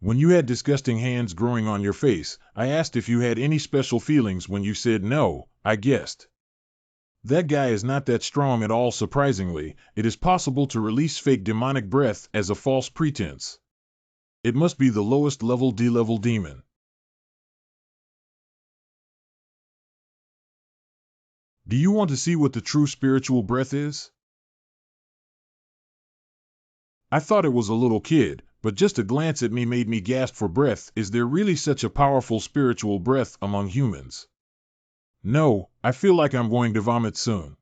[SPEAKER 1] When you had disgusting hands growing on your face, I asked if you had any special feelings. When you said no, I guessed. That guy is not that strong at all. Surprisingly, it is possible to release fake demonic breath as a false pretense. It must be the lowest level D-level demon. Do you want to see what the true spiritual breath is? I thought it was a little kid, but just a glance at me made me gasp for breath. Is there really such a powerful spiritual breath among humans? No, I feel like I'm going to vomit soon.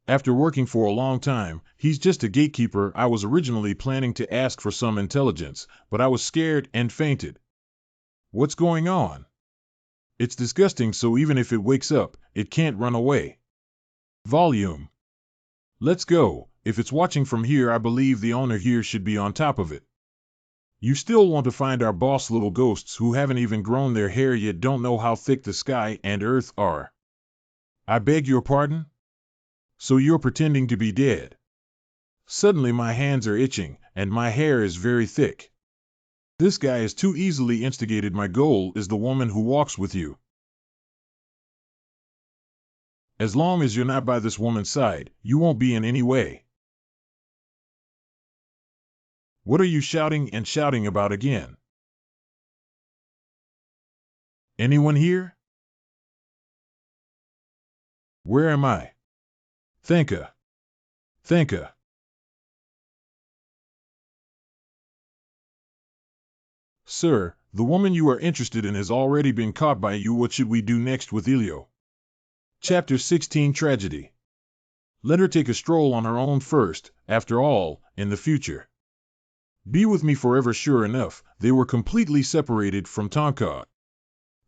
[SPEAKER 1] After working for a long time, he's just a gatekeeper. I was originally planning to ask for some intelligence, but I was scared and fainted. What's going on? It's disgusting, so even if it wakes up, it can't run away. Volume. Let's go. If it's watching from here, I believe the owner here should be on top of it. You still want to find our boss little ghosts who haven't even grown their hair yet, don't know how thick the sky and earth are. I beg your pardon? So you're pretending to be dead. Suddenly my hands are itching, and my hair is very thick. This guy is too easily instigated. My goal is the woman who walks with you. As long as you're not by this woman's side, you won't be in any way. What are you shouting and shouting about again? Anyone here? Where am I? Thanka. Thanka. Sir, the woman you are interested in has already been caught by you. What should we do next with Elio? Chapter 16 Tragedy. Let her take a stroll on her own first, after all, in the future. Be with me forever. Sure enough, they were completely separated from Tonka.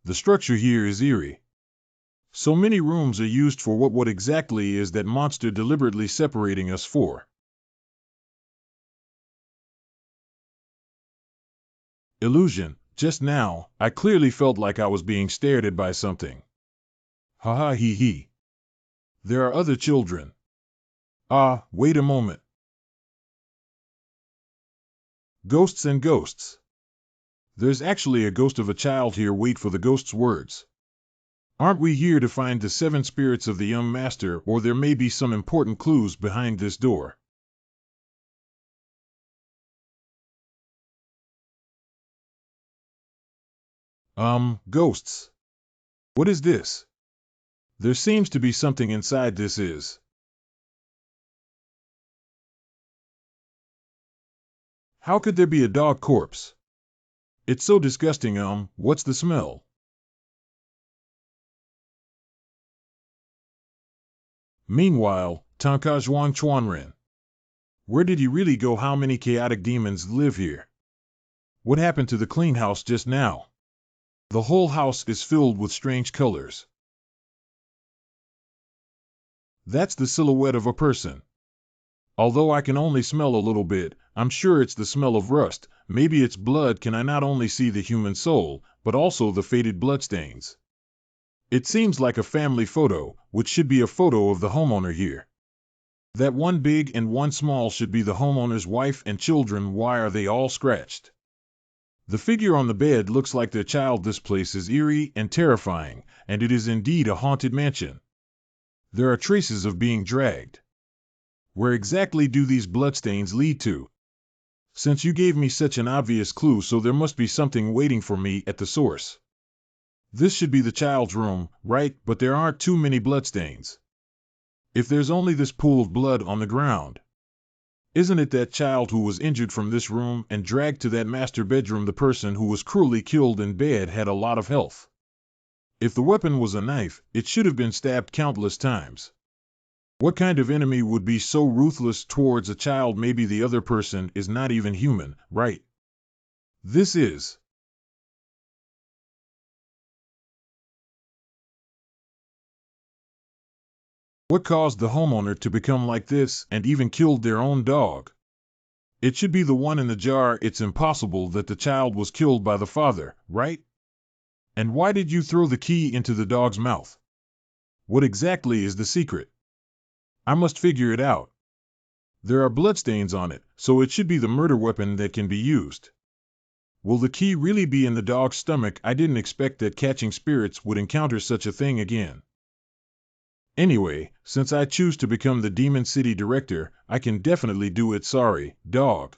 [SPEAKER 1] The structure here is eerie. So many rooms are used for what exactly is that monster deliberately separating us for? Illusion. Just now, I clearly felt like I was being stared at by something. Ha ha he he. There are other children. Ah, wait a moment. Ghosts and ghosts. There's actually a ghost of a child here. Wait for the ghost's words. Aren't we here to find the 7 spirits of the young master, or there may be some important clues behind this door? Ghosts. What is this? There seems to be something inside. This is. How could there be a dog corpse? It's so disgusting. What's the smell? Meanwhile, Tankaj Juan Chuanren. Where did he really go? How many chaotic demons live here? What happened to the clean house just now? The whole house is filled with strange colors. That's the silhouette of a person. Although I can only smell a little bit, I'm sure it's the smell of rust. Maybe it's blood. Can I not only see the human soul, but also the faded bloodstains? It seems like a family photo, which should be a photo of the homeowner here. That one big and one small should be the homeowner's wife and children. Why are they all scratched? The figure on the bed looks like their child. This place is eerie and terrifying, and it is indeed a haunted mansion. There are traces of being dragged. Where exactly do these bloodstains lead to? Since you gave me such an obvious clue, so there must be something waiting for me at the source. This should be the child's room, right? But there aren't too many bloodstains. If there's only this pool of blood on the ground, isn't it that child who was injured from this room and dragged to that master bedroom? The person who was cruelly killed in bed had a lot of health. If the weapon was a knife, it should have been stabbed countless times. What kind of enemy would be so ruthless towards a child? Maybe the other person is not even human, right? This is. What caused the homeowner to become like this and even killed their own dog? It should be the one in the jar. It's impossible that the child was killed by the father, right? And why did you throw the key into the dog's mouth? What exactly is the secret? I must figure it out. There are bloodstains on it, so it should be the murder weapon that can be used. Will the key really be in the dog's stomach? I didn't expect that catching spirits would encounter such a thing again. Anyway, since I choose to become the Demon City director, I can definitely do it. Sorry, dog.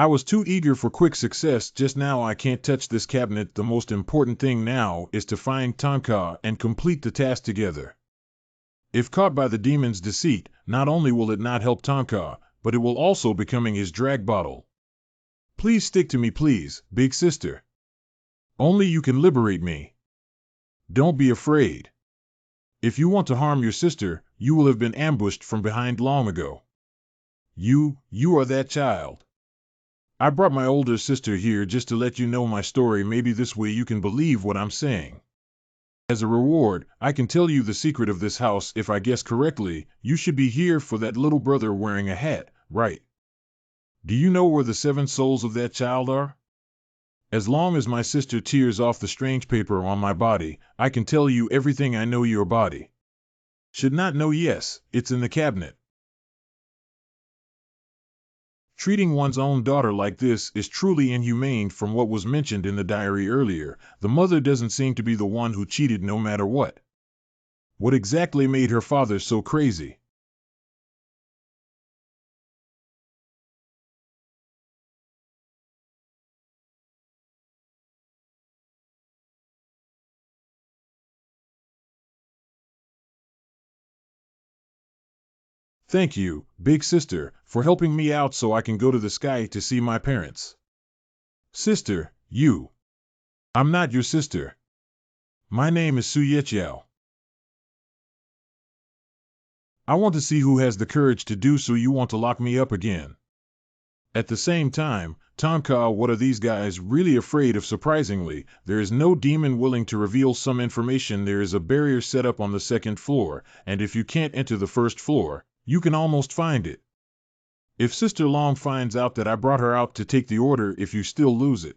[SPEAKER 1] I was too eager for quick success just now. I can't touch this cabinet. The most important thing now is to find Tonka and complete the task together. If caught by the demon's deceit, not only will it not help Tonka, but it will also becoming his drag bottle. Please stick to me, please, big sister. Only you can liberate me. Don't be afraid. If you want to harm your sister, you will have been ambushed from behind long ago. You are that child. I brought my older sister here just to let you know my story. Maybe this way you can believe what I'm saying. As a reward, I can tell you the secret of this house. If I guess correctly, you should be here for that little brother wearing a hat, right? Do you know where the 7 souls of that child are? As long as my sister tears off the strange paper on my body, I can tell you everything I know your body. Should not know. Yes, it's in the cabinet. Treating one's own daughter like this is truly inhumane. From what was mentioned in the diary earlier, the mother doesn't seem to be the one who cheated no matter what. What exactly made her father so crazy? Thank you, big sister, for helping me out so I can go to the sky to see my parents. Sister, you. I'm not your sister. My name is Suyechiao. I want to see who has the courage to do so. You want to lock me up again. At the same time, Tonka, what are these guys really afraid of? Surprisingly, there is no demon willing to reveal some information. There is a barrier set up on the 2nd floor, and if you can't enter the 1st floor, you can almost find it. If Sister Long finds out that I brought her out to take the order, if you still lose it.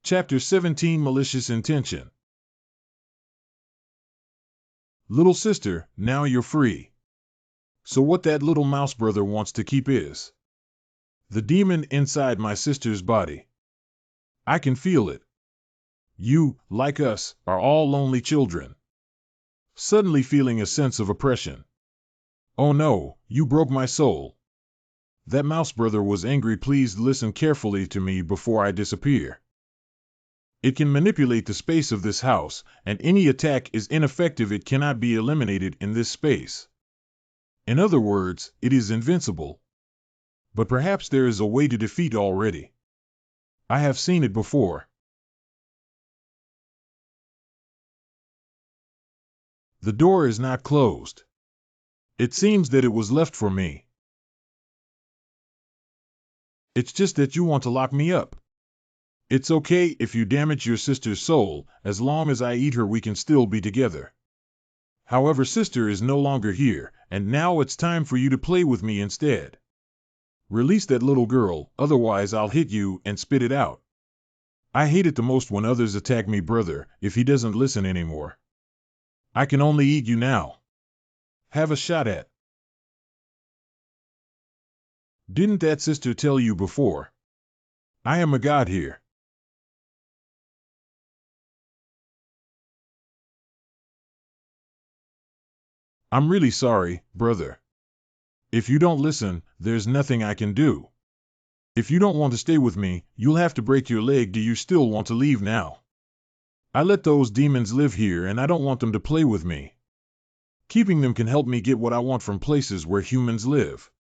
[SPEAKER 1] Chapter 17, Malicious Intention. Little sister, now you're free. So what that little mouse brother wants to keep is the demon inside my sister's body. I can feel it. You, like us, are all lonely children. Suddenly feeling a sense of oppression. Oh no, you broke my soul. That mouse brother was angry. Please listen carefully to me before I disappear. It can manipulate the space of this house, and any attack is ineffective. It cannot be eliminated in this space. In other words, it is invincible. But perhaps there is a way to defeat already. I have seen it before. The door is not closed. It seems that it was left for me. It's just that you want to lock me up. It's okay if you damage your sister's soul. As long as I eat her, we can still be together. However, sister is no longer here, and now it's time for you to play with me instead. Release that little girl, otherwise I'll hit you and spit it out. I hate it the most when others attack me, brother, if he doesn't listen anymore. I can only eat you now. Have a shot at. Didn't that sister tell you before? I am a god here. I'm really sorry, brother. If you don't listen, there's nothing I can do. If you don't want to stay with me, you'll have to break your leg. Do you still want to leave now? I let those demons live here and I don't want them to play with me. Keeping them can help me get what I want from places where humans live.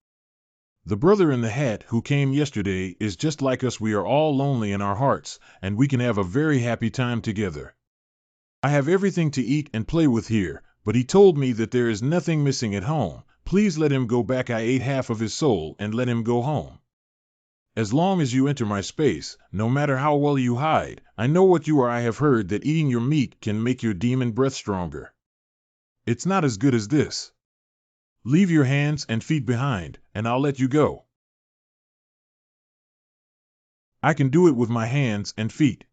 [SPEAKER 1] The brother in the hat who came yesterday is just like us. We are all lonely in our hearts, and we can have a very happy time together. I have everything to eat and play with here, but he told me that there is nothing missing at home. Please let him go back. I ate half of his soul and let him go home. As long as you enter my space, no matter how well you hide, I know what you are. I have heard that eating your meat can make your demon breath stronger. It's not as good as this. Leave your hands and feet behind, and I'll let you go. I can do it with my hands and feet.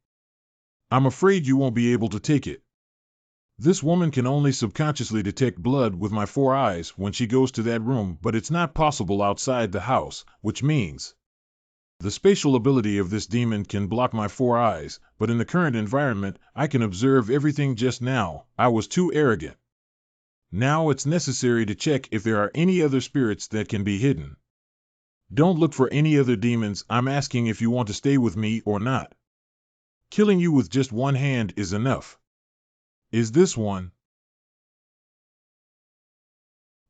[SPEAKER 1] I'm afraid you won't be able to take it. This woman can only subconsciously detect blood with my 4 eyes when she goes to that room, but it's not possible outside the house, which means the spatial ability of this demon can block my 4 eyes, but in the current environment, I can observe everything. Just now, I was too arrogant. Now it's necessary to check if there are any other spirits that can be hidden. Don't look for any other demons. I'm asking if you want to stay with me or not. Killing you with just one hand is enough. Is this one?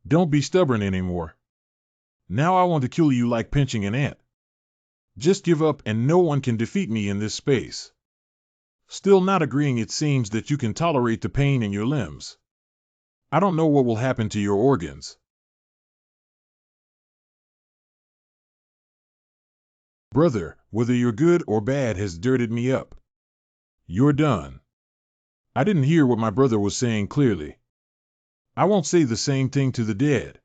[SPEAKER 1] Don't be stubborn anymore. Now I want to kill you like pinching an ant. Just give up and no one can defeat me in this space. Still not agreeing? It seems that you can tolerate the pain in your limbs. I don't know what will happen to your organs. Brother, whether you're good or bad has dirted me up. You're done. I didn't hear what my brother was saying clearly. I won't say the same thing to the dead.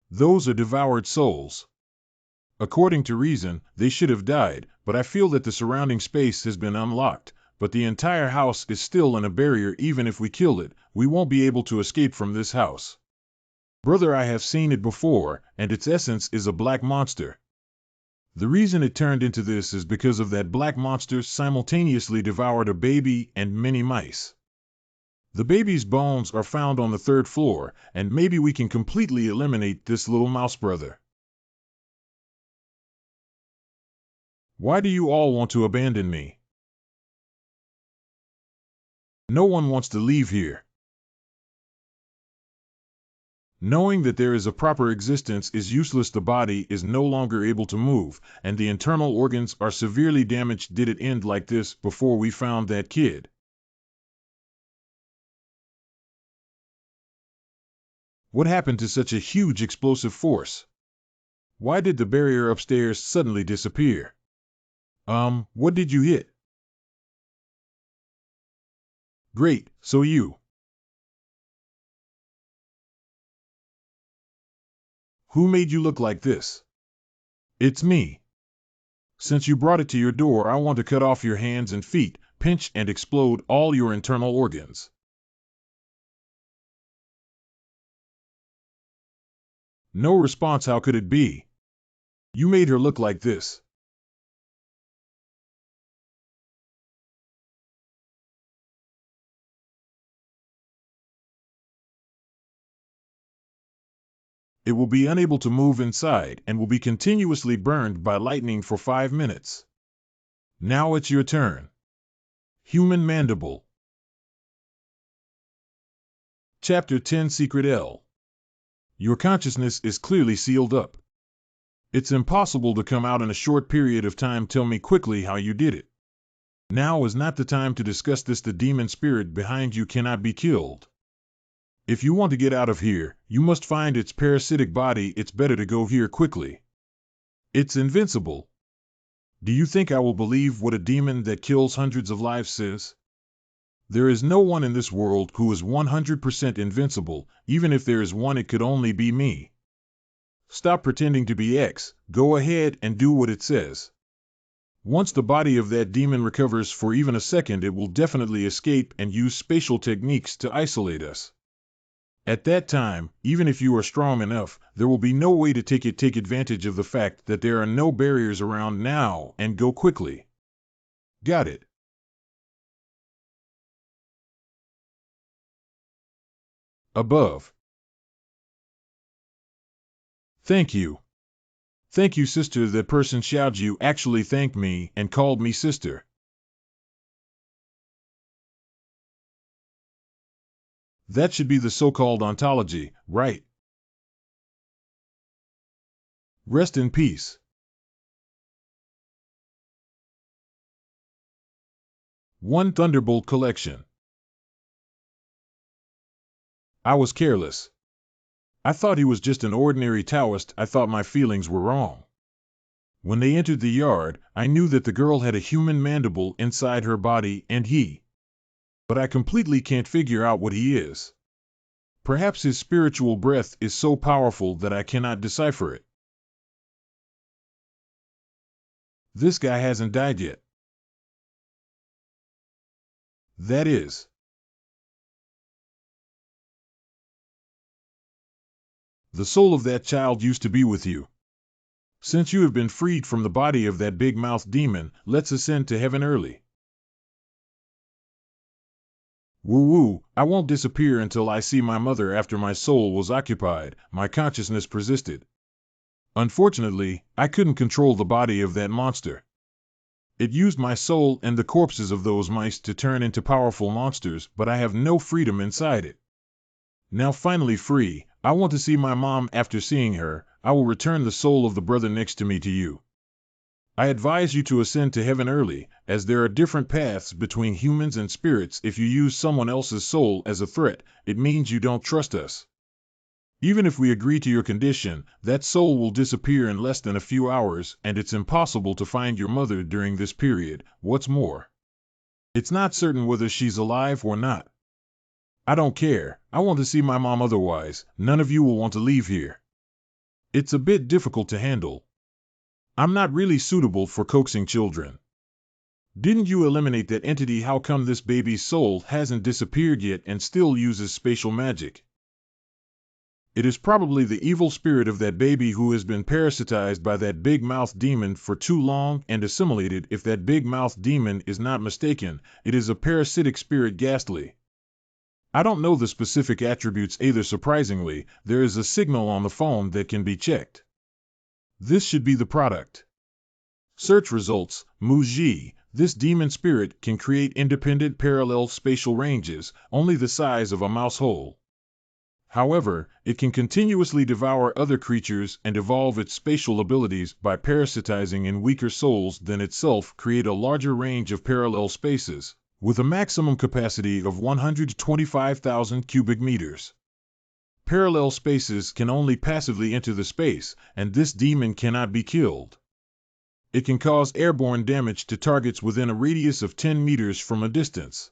[SPEAKER 1] Those are devoured souls. According to reason, they should have died, but I feel that the surrounding space has been unlocked, but the entire house is still in a barrier. Even if we kill it, we won't be able to escape from this house. Brother, I have seen it before, and its essence is a black monster. The reason it turned into this is because of that black monster simultaneously devoured a baby and many mice. The baby's bones are found on the 3rd floor, and maybe we can completely eliminate this little mouse. Brother, why do you all want to abandon me? No one wants to leave here. Knowing that there is a proper existence is useless. The body is no longer able to move, and the internal organs are severely damaged. Did it end like this before we found that kid? What happened to such a huge explosive force? Why did the barrier upstairs suddenly disappear? What did you hit? Great, so you. Who made you look like this? It's me. Since you brought it to your door, I want to cut off your hands and feet, pinch and explode all your internal organs. No response. How could it be? You made her look like this. It will be unable to move inside and will be continuously burned by lightning for 5 minutes. Now it's your turn. Human Mandible. Chapter 10, Secret L. Your consciousness is clearly sealed up. It's impossible to come out in a short period of time. Tell me quickly how you did it. Now is not the time to discuss this. The demon spirit behind you cannot be killed. If you want to get out of here, you must find its parasitic body. It's better to go here quickly. It's invincible. Do you think I will believe what a demon that kills hundreds of lives says? There is no one in this world who is 100% invincible. Even if there is one, it could only be me. Stop pretending to be X. Go ahead and do what it says. Once the body of that demon recovers for even a second, it will definitely escape and use spatial techniques to isolate us. At that time, even if you are strong enough, there will be no way to take advantage of the fact that there are no barriers around now, and go quickly. Got it. Above. Thank you. Thank you, sister. That person shouted you actually thanked me and called me sister. That should be the so-called ontology, right? Rest in peace. One Thunderbolt collection. I was careless. I thought he was just an ordinary Taoist. I thought my feelings were wrong. When they entered the yard, I knew that the girl had a human mandible inside her body, and he. But I completely can't figure out what he is. Perhaps his spiritual breath is so powerful that I cannot decipher it. This guy hasn't died yet. That is. The soul of that child used to be with you. Since you have been freed from the body of that big-mouthed demon, let's ascend to heaven early. Woo-woo, I won't disappear until I see my mother. After my soul was occupied, my consciousness persisted. Unfortunately, I couldn't control the body of that monster. It used my soul and the corpses of those mice to turn into powerful monsters, but I have no freedom inside it. Now finally free, I want to see my mom. After seeing her, I will return the soul of the brother next to me to you. I advise you to ascend to heaven early, as there are different paths between humans and spirits. If you use someone else's soul as a threat, it means you don't trust us. Even if we agree to your condition, that soul will disappear in less than a few hours, and it's impossible to find your mother during this period. What's more, it's not certain whether she's alive or not. I don't care. I want to see my mom. Otherwise, none of you will want to leave here. It's a bit difficult to handle. I'm not really suitable for coaxing children. Didn't you eliminate that entity? How come this baby's soul hasn't disappeared yet and still uses spatial magic? It is probably the evil spirit of that baby who has been parasitized by that big-mouthed demon for too long and assimilated. If that big-mouthed demon is not mistaken, it is a parasitic spirit. Ghastly. I don't know the specific attributes either. Surprisingly, there is a signal on the phone that can be checked. This should be the product. Search results. Muji. This demon spirit can create independent parallel spatial ranges, only the size of a mouse hole. However, it can continuously devour other creatures and evolve its spatial abilities by parasitizing in weaker souls than itself, create a larger range of parallel spaces, with a maximum capacity of 125,000 cubic meters. Parallel spaces can only passively enter the space, and this demon cannot be killed. It can cause airborne damage to targets within a radius of 10 meters from a distance.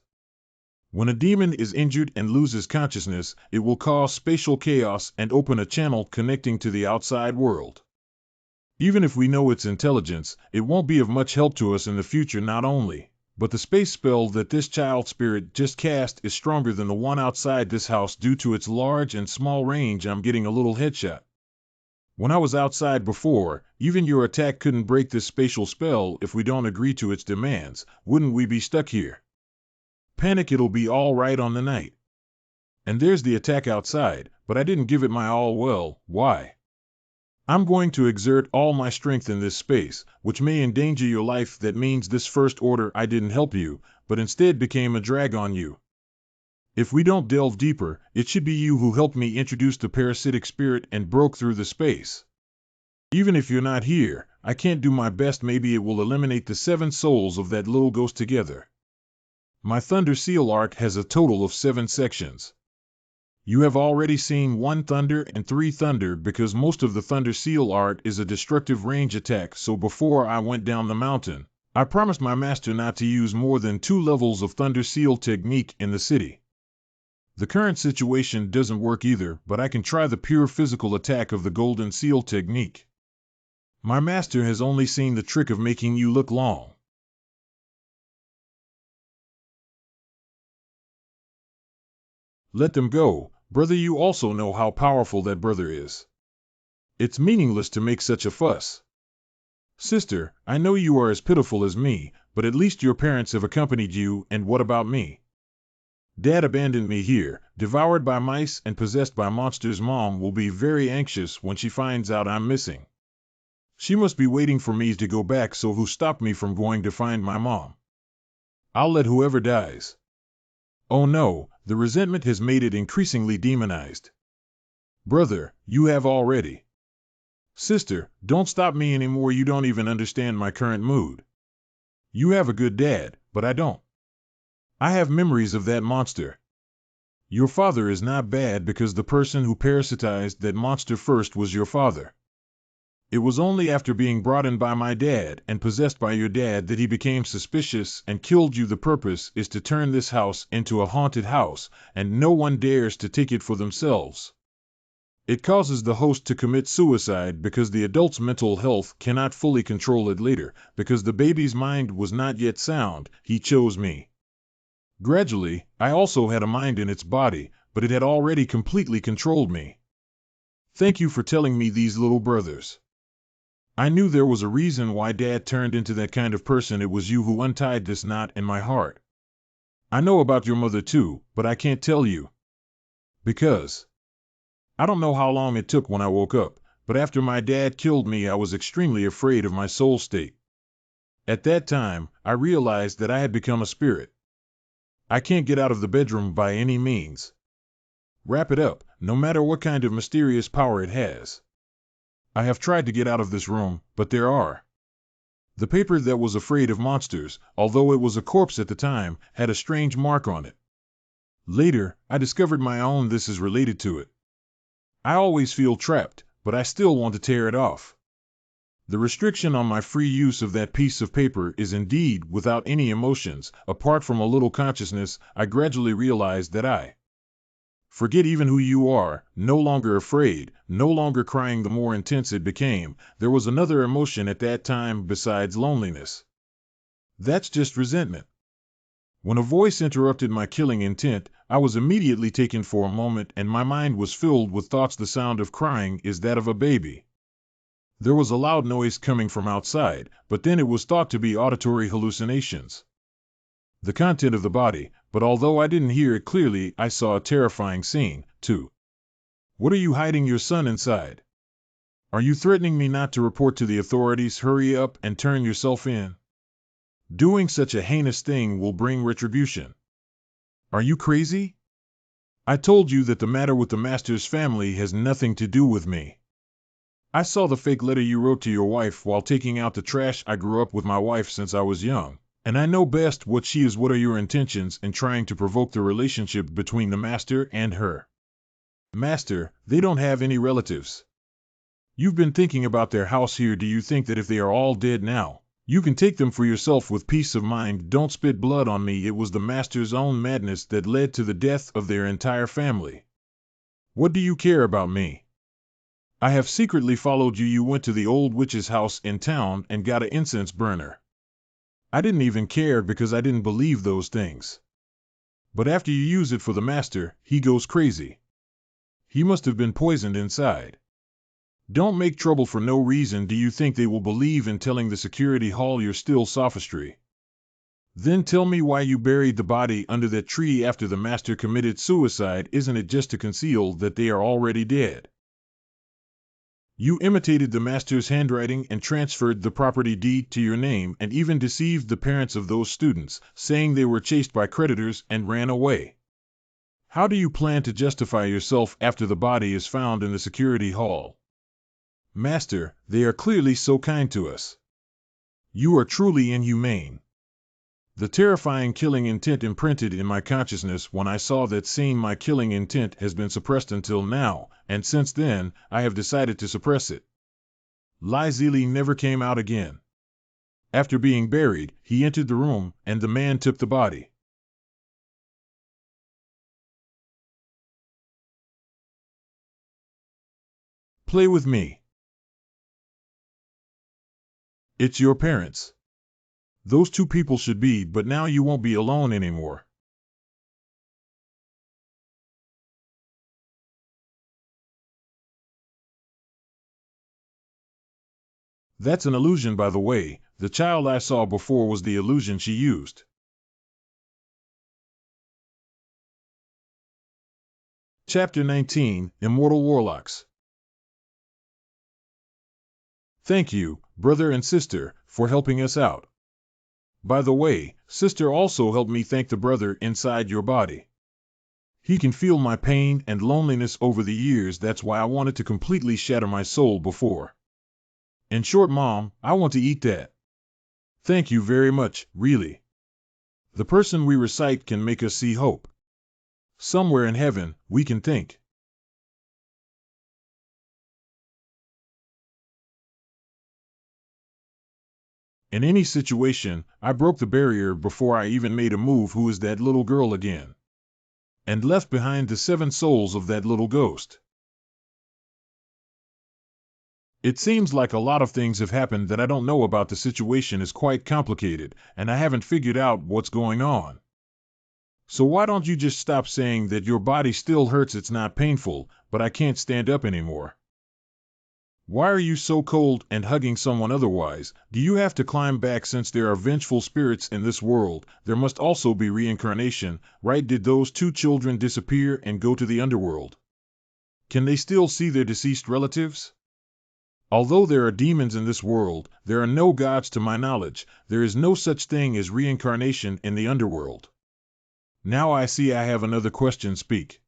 [SPEAKER 1] When a demon is injured and loses consciousness, it will cause spatial chaos and open a channel connecting to the outside world. Even if we know its intelligence, it won't be of much help to us in the future. Not only, but the space spell that this child spirit just cast is stronger than the one outside this house due to its large and small range. I'm getting a little headshot. When I was outside before, even your attack couldn't break this spatial spell. If we don't agree to its demands, wouldn't we be stuck here? Panic, it'll be all right on the night. And there's the attack outside, but I didn't give it my all. Well, why? I'm going to exert all my strength in this space, which may endanger your life. That means this first order I didn't help you, but instead became a drag on you. If we don't delve deeper, it should be you who helped me introduce the parasitic spirit and broke through the space. Even if you're not here, I can't do my best. Maybe it will eliminate the 7 souls of that little ghost together. My Thunder Seal arc has a total of 7 sections. You have already seen 1 Thunder and 3 Thunder because most of the Thunder Seal art is a destructive range attack. So before I went down the mountain, I promised my master not to use more than 2 levels of Thunder Seal technique in the city. The current situation doesn't work either, but I can try the pure physical attack of the Golden Seal technique. My master has only seen the trick of making you look long. Let them go, brother. You also know how powerful that brother is. It's meaningless to make such a fuss. Sister, I know you are as pitiful as me, but at least your parents have accompanied you. And what about me? Dad abandoned me here, devoured by mice and possessed by monsters. Mom will be very anxious when she finds out I'm missing. She must be waiting for me to go back. So who stopped me from going to find my mom? I'll let whoever dies. Oh no, the resentment has made it increasingly demonized. Brother, you have already. Sister, don't stop me anymore. You don't even understand my current mood. You have a good dad, but I don't. I have memories of that monster. Your father is not bad because the person who parasitized that monster first was your father. It was only after being brought in by my dad and possessed by your dad that he became suspicious and killed you. The purpose is to turn this house into a haunted house, and no one dares to take it for themselves. It causes the host to commit suicide because the adult's mental health cannot fully control it later. Because the baby's mind was not yet sound, he chose me. Gradually, I also had a mind in its body, but it had already completely controlled me. Thank you for telling me these, little brothers. I knew there was a reason why Dad turned into that kind of person. It was you who untied this knot in my heart. I know about your mother too, but I can't tell you. Because I don't know how long it took when I woke up, but after my dad killed me, I was extremely afraid of my soul state. At that time, I realized that I had become a spirit. I can't get out of the bedroom by any means. Wrap it up, no matter what kind of mysterious power it has. I have tried to get out of this room, but there are. The paper that was afraid of monsters, although it was a corpse at the time, had a strange mark on it. Later, I discovered my own. This is related to it. I always feel trapped, but I still want to tear it off. The restriction on my free use of that piece of paper is indeed without any emotions. Apart from a little consciousness, I gradually realized that I forget even who you are, no longer afraid, no longer crying. The more intense it became, there was another emotion at that time besides loneliness. That's just resentment. When a voice interrupted my killing intent, I was immediately taken for a moment, and my mind was filled with thoughts. The sound of crying is that of a baby. There was a loud noise coming from outside, but then it was thought to be auditory hallucinations. The content of the body, but although I didn't hear it clearly, I saw a terrifying scene, too. What are you hiding your son inside? Are you threatening me not to report to the authorities? Hurry up and turn yourself in. Doing such a heinous thing will bring retribution. Are you crazy? I told you that the matter with the master's family has nothing to do with me. I saw the fake letter you wrote to your wife while taking out the trash. I grew up with my wife since I was young, and I know best what she is. What are your intentions in trying to provoke the relationship between the master and her? Master, they don't have any relatives. You've been thinking about their house here. Do you think that if they are all dead now, you can take them for yourself with peace of mind? Don't spit blood on me. It was the master's own madness that led to the death of their entire family. What do you care about me? I have secretly followed you. You went to the old witch's house in town and got an incense burner. I didn't even care because I didn't believe those things. But after you use it for the master, he goes crazy. He must have been poisoned inside. Don't make trouble for no reason. Do you think they will believe in telling the security hall you're still sophistry? Then tell me why you buried the body under that tree after the master committed suicide. Isn't it just to conceal that they are already dead? You imitated the master's handwriting and transferred the property deed to your name, and even deceived the parents of those students, saying they were chased by creditors and ran away. How do you plan to justify yourself after the body is found in the security hall? Master, they are clearly so kind to us. You are truly inhumane. The terrifying killing intent imprinted in my consciousness when I saw that scene. My killing intent has been suppressed until now, and since then, I have decided to suppress it. Lizzie never came out again. After being buried, he entered the room, and the man took the body. Play with me. It's your parents. Those two people should be, but now you won't be alone anymore. That's an illusion, by the way. The child I saw before was the illusion she used. Chapter 19, Immortal Warlocks. Thank you, brother and sister, for helping us out. By the way, sister also helped me thank the brother inside your body. He can feel my pain and loneliness over the years. That's why I wanted to completely shatter my soul before. In short, Mom, I want to eat that. Thank you very much, really. The person we recite can make us see hope. Somewhere in heaven, we can think. In any situation, I broke the barrier before I even made a move. Who is that little girl again? And left behind the 7 souls of that little ghost. It seems like a lot of things have happened that I don't know about. The situation is quite complicated, and I haven't figured out what's going on. So why don't you just stop saying that your body still hurts? It's not painful, but I can't stand up anymore. Why are you so cold and hugging someone otherwise? Do you have to climb back? Since there are vengeful spirits in this world, there must also be reincarnation, right? Did those 2 children disappear and go to the underworld? Can they still see their deceased relatives? Although there are demons in this world, there are no gods to my knowledge. There is no such thing as reincarnation in the underworld. Now I see I have another question. Speak.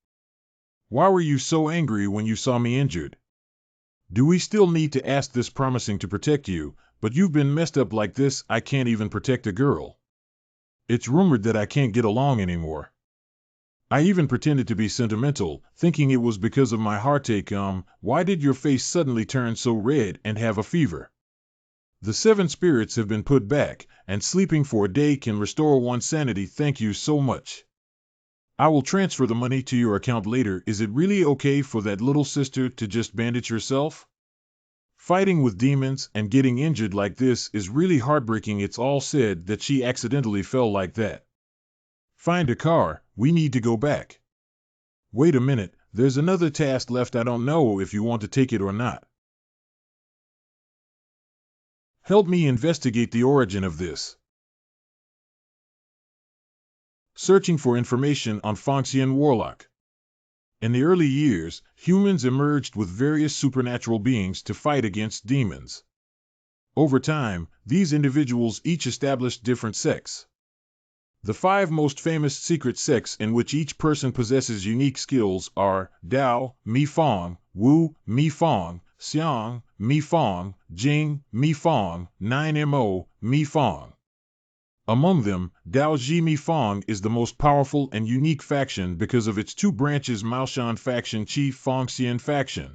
[SPEAKER 1] Why were you so angry when you saw me injured? Do we still need to ask this? Promising to protect you, but you've been messed up like this. I can't even protect a girl. It's rumored that I can't get along anymore. I even pretended to be sentimental, thinking it was because of my heartache. Why did your face suddenly turn so red and have a fever? The 7 spirits have been put back, and sleeping for a day can restore one's sanity. Thank you so much. I will transfer the money to your account later. Is it really okay for that little sister to just bandage herself? Fighting with demons and getting injured like this is really heartbreaking. It's all said that she accidentally fell like that. Find a car, we need to go back. Wait a minute, there's another task left. I don't know if you want to take it or not. Help me investigate the origin of this. Searching for information on Fongxian Warlock. In the early years, humans emerged with various supernatural beings to fight against demons. Over time, these individuals each established different sects. The 5 most famous secret sects in which each person possesses unique skills are Dao, Mi Fong, Wu, Mi Fong, Xiang, Mi Fong, Jing, Mi Fong, 9Mo, Mi Fong. Among them, Dao Ji Mi Fong is the most powerful and unique faction because of its 2 branches: Maoshan faction, Chief Fongxian faction.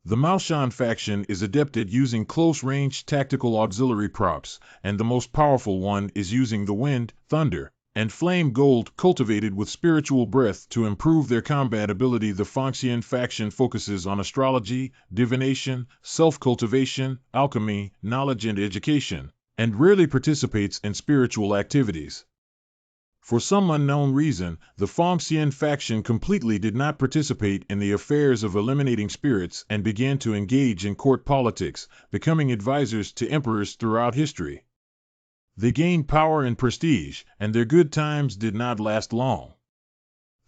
[SPEAKER 1] The Maoshan faction is adept at using close-range tactical auxiliary props, and the most powerful one is using the wind, thunder, and flame gold cultivated with spiritual breath to improve their combat ability. The Fongxian faction focuses on astrology, divination, self-cultivation, alchemy, knowledge and education, and rarely participates in spiritual activities. For some unknown reason, the Fongxian faction completely did not participate in the affairs of eliminating spirits and began to engage in court politics, becoming advisors to emperors throughout history. They gained power and prestige, and their good times did not last long.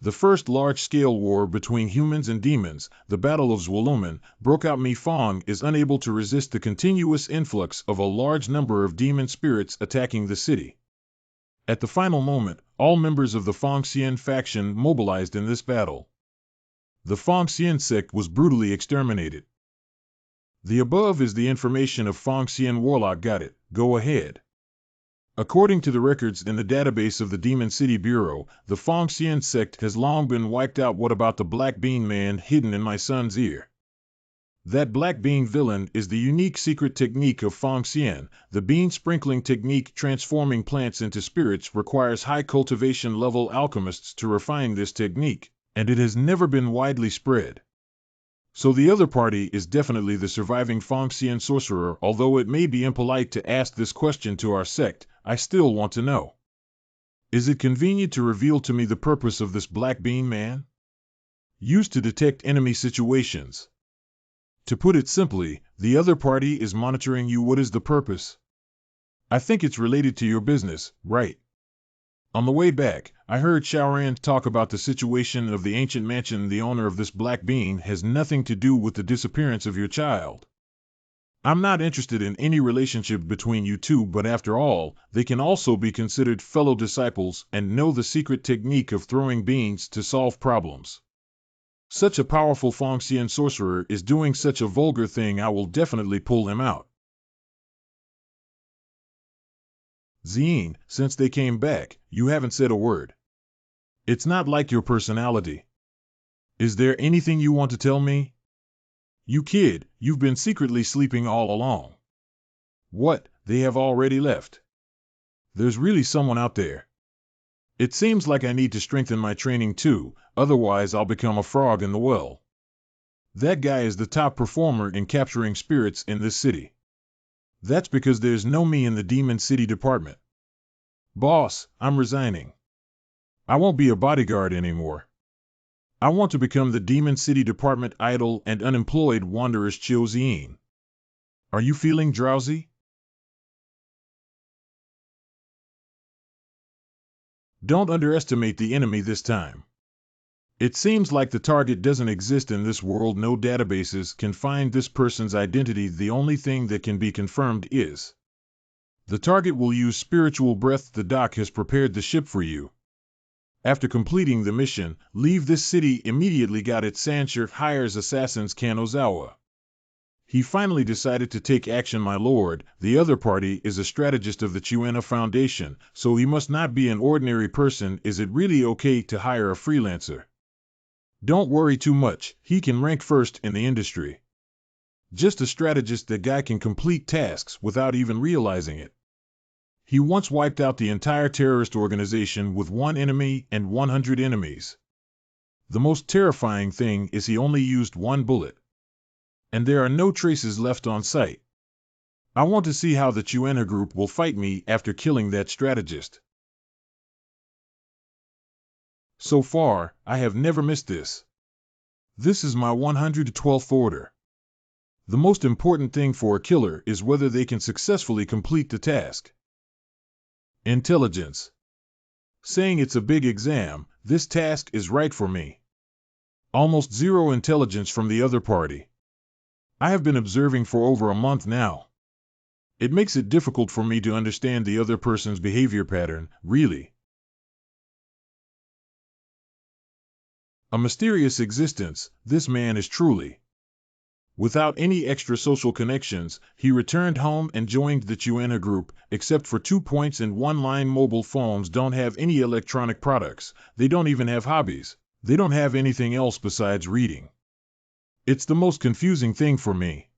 [SPEAKER 1] The first large-scale war between humans and demons, the Battle of Zwalumen, broke out. Mi Fong is unable to resist the continuous influx of a large number of demon spirits attacking the city. At the final moment, all members of the Fongxian faction mobilized in this battle. The Fongxian sect was brutally exterminated. The above is the information of Fongxian Warlock. Got it. Go ahead. According to the records in the database of the Demon City Bureau, the Fongxian sect has long been wiped out. What about the Black Bean Man hidden in my son's ear? That Black Bean villain is the unique secret technique of Fongxian. The bean sprinkling technique, transforming plants into spirits, requires high cultivation level alchemists to refine this technique, and it has never been widely spread. So the other party is definitely the surviving Fongxian sorcerer. Although it may be impolite to ask this question to our sect, I still want to know. Is it convenient to reveal to me the purpose of this Black Bean Man? Used to detect enemy situations. To put it simply, the other party is monitoring you. What is the purpose? I think it's related to your business, right? On the way back, I heard Shaoran talk about the situation of the ancient mansion. The owner of this black bean has nothing to do with the disappearance of your child. I'm not interested in any relationship between you two, but after all, they can also be considered fellow disciples and know the secret technique of throwing beans to solve problems. Such a powerful Fongxian sorcerer is doing such a vulgar thing. I will definitely pull him out. Zine, since they came back, you haven't said a word. It's not like your personality. Is there anything you want to tell me? You kid, you've been secretly sleeping all along. What, They have already left. There's really someone out there. It seems like I need to strengthen my training too, otherwise I'll become a frog in the well. That guy is the top performer in capturing spirits in this city. That's because there's no me in the Demon City department. Boss, I'm resigning. I won't be a bodyguard anymore. I want to become the Demon City department idle and unemployed wanderers Chiozine. Are you feeling drowsy? Don't underestimate the enemy this time. It seems like the target doesn't exist in this world. No databases can find this person's identity. The only thing that can be confirmed is the target will use spiritual breath. The doc has prepared the ship for you. After completing the mission, leave this city immediately. Got it. Sancher hires assassins Kanozawa. He finally decided to take action, my lord. The other party is a strategist of the Chuena Foundation, so he must not be an ordinary person. Is it really okay to hire a freelancer? Don't worry too much, he can rank first in the industry. Just a strategist. That guy can complete tasks without even realizing it. He once wiped out the entire terrorist organization with one enemy and 100 enemies. The most terrifying thing is he only used one bullet. And there are no traces left on site. I want to see how the Chuena group will fight me after killing that strategist. So far, I have never missed this. This is my 112th order. The most important thing for a killer is whether they can successfully complete the task. Intelligence. Saying it's a big exam, this task is right for me. Almost zero intelligence from the other party. I have been observing for over a month now. It makes it difficult for me to understand the other person's behavior pattern, really. A mysterious existence, this man is truly. Without any extra social connections, he returned home and joined the Chuena group, except for 2 points and 1 line. Mobile phones don't have any electronic products, they don't even have hobbies, they don't have anything else besides reading. It's the most confusing thing for me.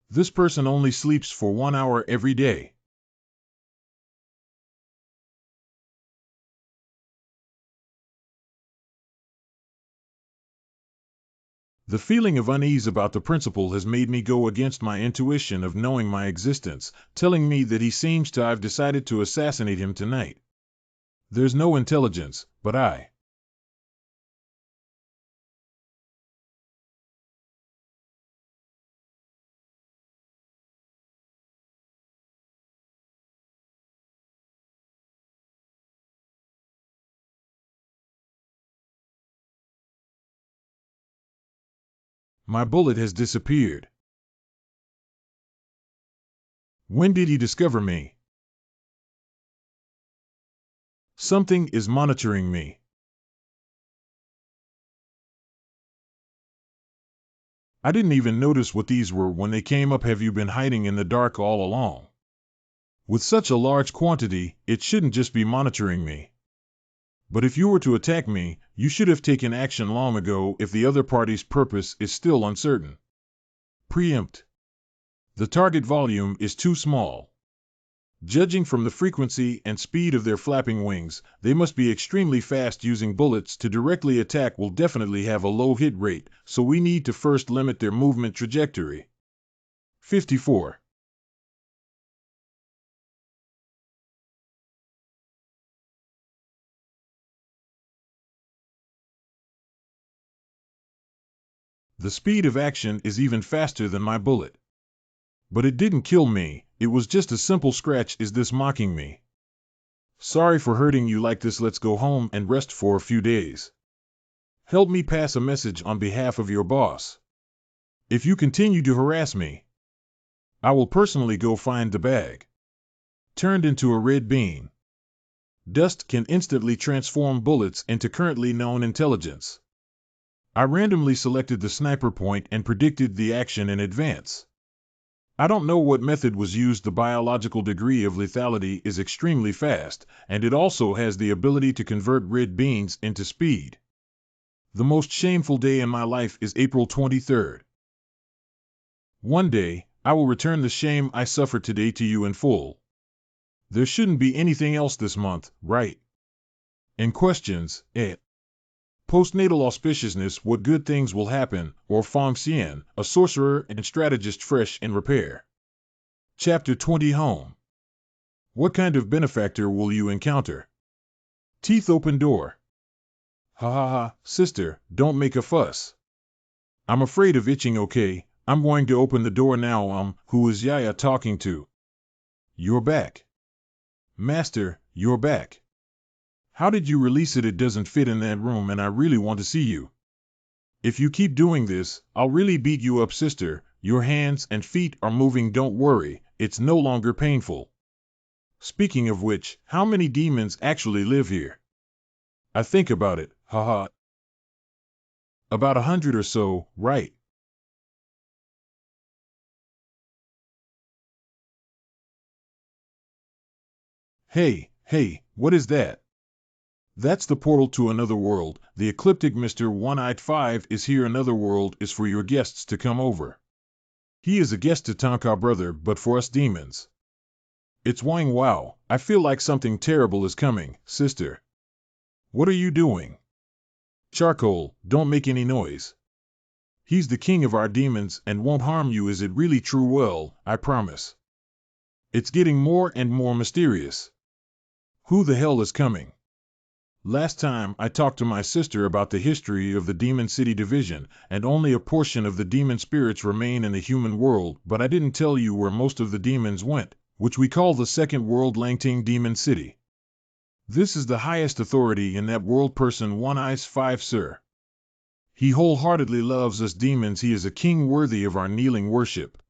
[SPEAKER 1] This person only sleeps for 1 hour every day. The feeling of unease about the principal has made me go against my intuition of knowing my existence, telling me that he seems to have decided to assassinate him tonight. There's no intelligence, but I. My bullet has disappeared. When did he discover me? Something is monitoring me. I didn't even notice what these were when they came up. Have you been hiding in the dark all along? With such a large quantity, it shouldn't just be monitoring me. But if you were to attack me, you should have taken action long ago if the other party's purpose is still uncertain. Preempt. The target volume is too small. Judging from the frequency and speed of their flapping wings, they must be extremely fast. Using bullets to directly attack will definitely have a low hit rate, so we need to first limit their movement trajectory. 54. The speed of action is even faster than my bullet. But it didn't kill me, it was just a simple scratch. Is this mocking me? Sorry for hurting you like this. Let's go home and rest for a few days. Help me pass a message on behalf of your boss. If you continue to harass me, I will personally go find the bag. Turned into a red bean. Dust can instantly transform bullets into currently known intelligence. I randomly selected the sniper point and predicted the action in advance. I don't know what method was used. The biological degree of lethality is extremely fast, and it also has the ability to convert red beans into speed. The most shameful day in my life is April 23rd. One day, I will return the shame I suffered today to you in full. There shouldn't be anything else this month, right? And questions, Postnatal auspiciousness, what good things will happen, or Feng Xian, a sorcerer and strategist fresh in repair. Chapter 20 Home. What kind of benefactor will you encounter? Teeth open door. Ha ha ha, sister, don't make a fuss. I'm afraid of itching, okay? I'm going to open the door now. Who is Yaya talking to? You're back. Master, you're back. How did you release it? It doesn't fit in that room and I really want to see you. If you keep doing this, I'll really beat you up, sister. Your hands and feet are moving, don't worry, it's no longer painful. Speaking of which, how many demons actually live here? I think about it, haha. About 100 or so, right? Hey, what is that? That's the portal to another world. The ecliptic Mr. One-Eyed Five is here. Another world is for your guests to come over. He is a guest to Tonka brother, but for us demons. It's Wang Wow. I feel like something terrible is coming, sister. What are you doing? Charcoal, don't make any noise. He's the king of our demons and won't harm you. Is it really true? Well, I promise. It's getting more and more mysterious. Who the hell is coming? Last time, I talked to my sister about the history of the Demon City Division, and only a portion of the demon spirits remain in the human world, but I didn't tell you where most of the demons went, which we call the second world, Langting Demon City. This is the highest authority in that world, person One-Eyes Five, sir. He wholeheartedly loves us demons. He is a king worthy of our kneeling worship.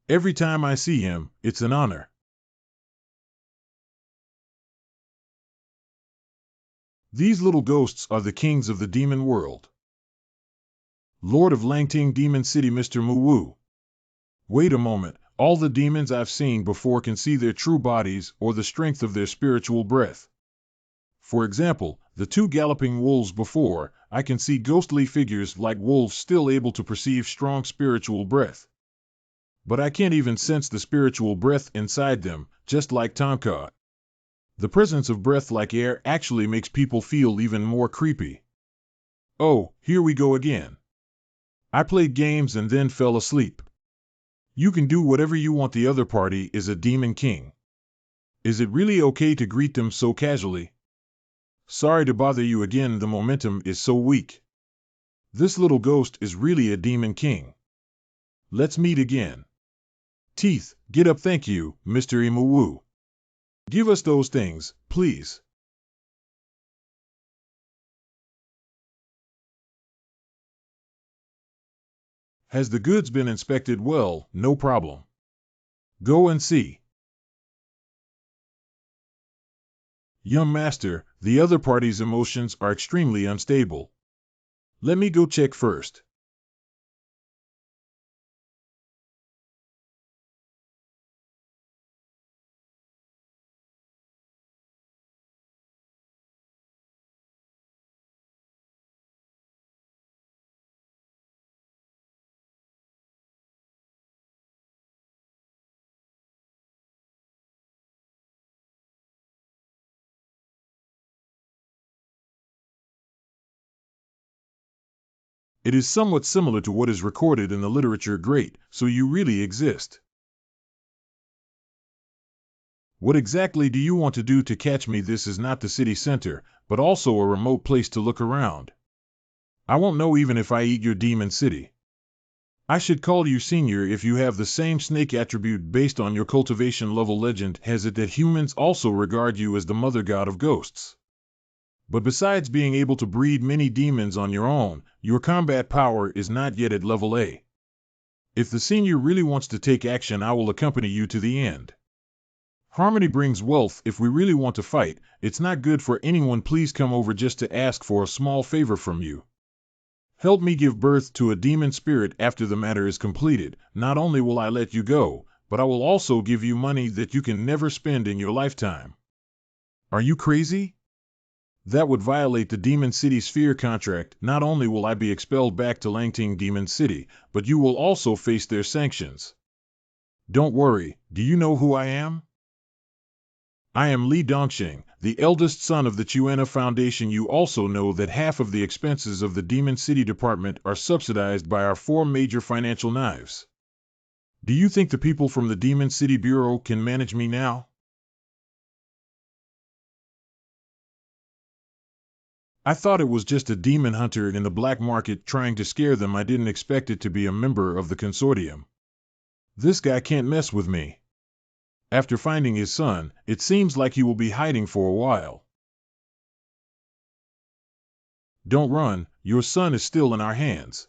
[SPEAKER 1] Every time I see him, it's an honor. These little ghosts are the kings of the demon world. Lord of Langting Demon City, Mr. Moo. Wait a moment, all the demons I've seen before can see their true bodies or the strength of their spiritual breath. For example, the two galloping wolves before, I can see ghostly figures like wolves still able to perceive strong spiritual breath. But I can't even sense the spiritual breath inside them, just like Tonka. The presence of breath like air actually makes people feel even more creepy. Oh, here we go again. I played games and then fell asleep. You can do whatever you want. The other party is a demon king. Is it really okay to greet them so casually? Sorry to bother you again, the momentum is so weak. This little ghost is really a demon king. Let's meet again. Teeth, get up. Thank you, Mr. Imu. Give us those things, please. Has the goods been inspected? Well, no problem. Go and see. Young master, the other party's emotions are extremely unstable. Let me go check first. It is somewhat similar to what is recorded in the literature. Great, so you really exist. What exactly do you want to do to catch me? This is not the city center, but also a remote place to look around. I won't know even if I eat your demon city. I should call you senior if you have the same snake attribute based on your cultivation level. Legend has it that humans also regard you as the mother god of ghosts. But besides being able to breed many demons on your own, your combat power is not yet at level A. If the senior really wants to take action, I will accompany you to the end. Harmony brings wealth. If we really want to fight, it's not good for anyone. Please come over just to ask for a small favor from you. Help me give birth to a demon spirit. After the matter is completed, not only will I let you go, but I will also give you money that you can never spend in your lifetime. Are you crazy? That would violate the Demon City Sphere contract. Not only will I be expelled back to Langting Demon City, but you will also face their sanctions. Don't worry, do you know who I am? I am Li Dongxing, the eldest son of the Chuena Foundation. You also know that half of the expenses of the Demon City Department are subsidized by our four major financial knives. Do you think the people from the Demon City Bureau can manage me now? I thought it was just a demon hunter in the black market trying to scare them. I didn't expect it to be a member of the consortium. This guy can't mess with me. After finding his son, it seems like he will be hiding for a while. Don't run, your son is still in our hands.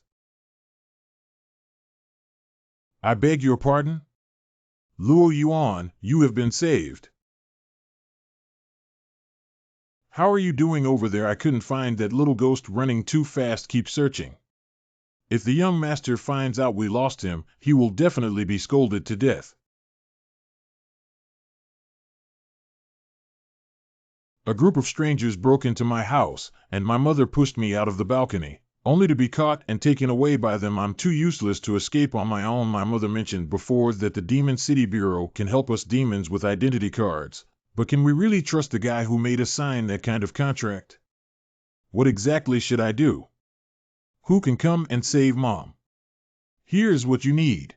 [SPEAKER 1] I beg your pardon? Luo Yuan, you have been saved. How are you doing over there? I couldn't find that little ghost running too fast. Keep searching. If the young master finds out we lost him, he will definitely be scolded to death. A group of strangers broke into my house, and my mother pushed me out of the balcony, only to be caught and taken away by them. I'm too useless to escape on my own. My mother mentioned before that the Demon City Bureau can help us demons with identity cards, but can we really trust the guy who made us sign that kind of contract? What exactly should I do? Who can come and save Mom? Here's what you need.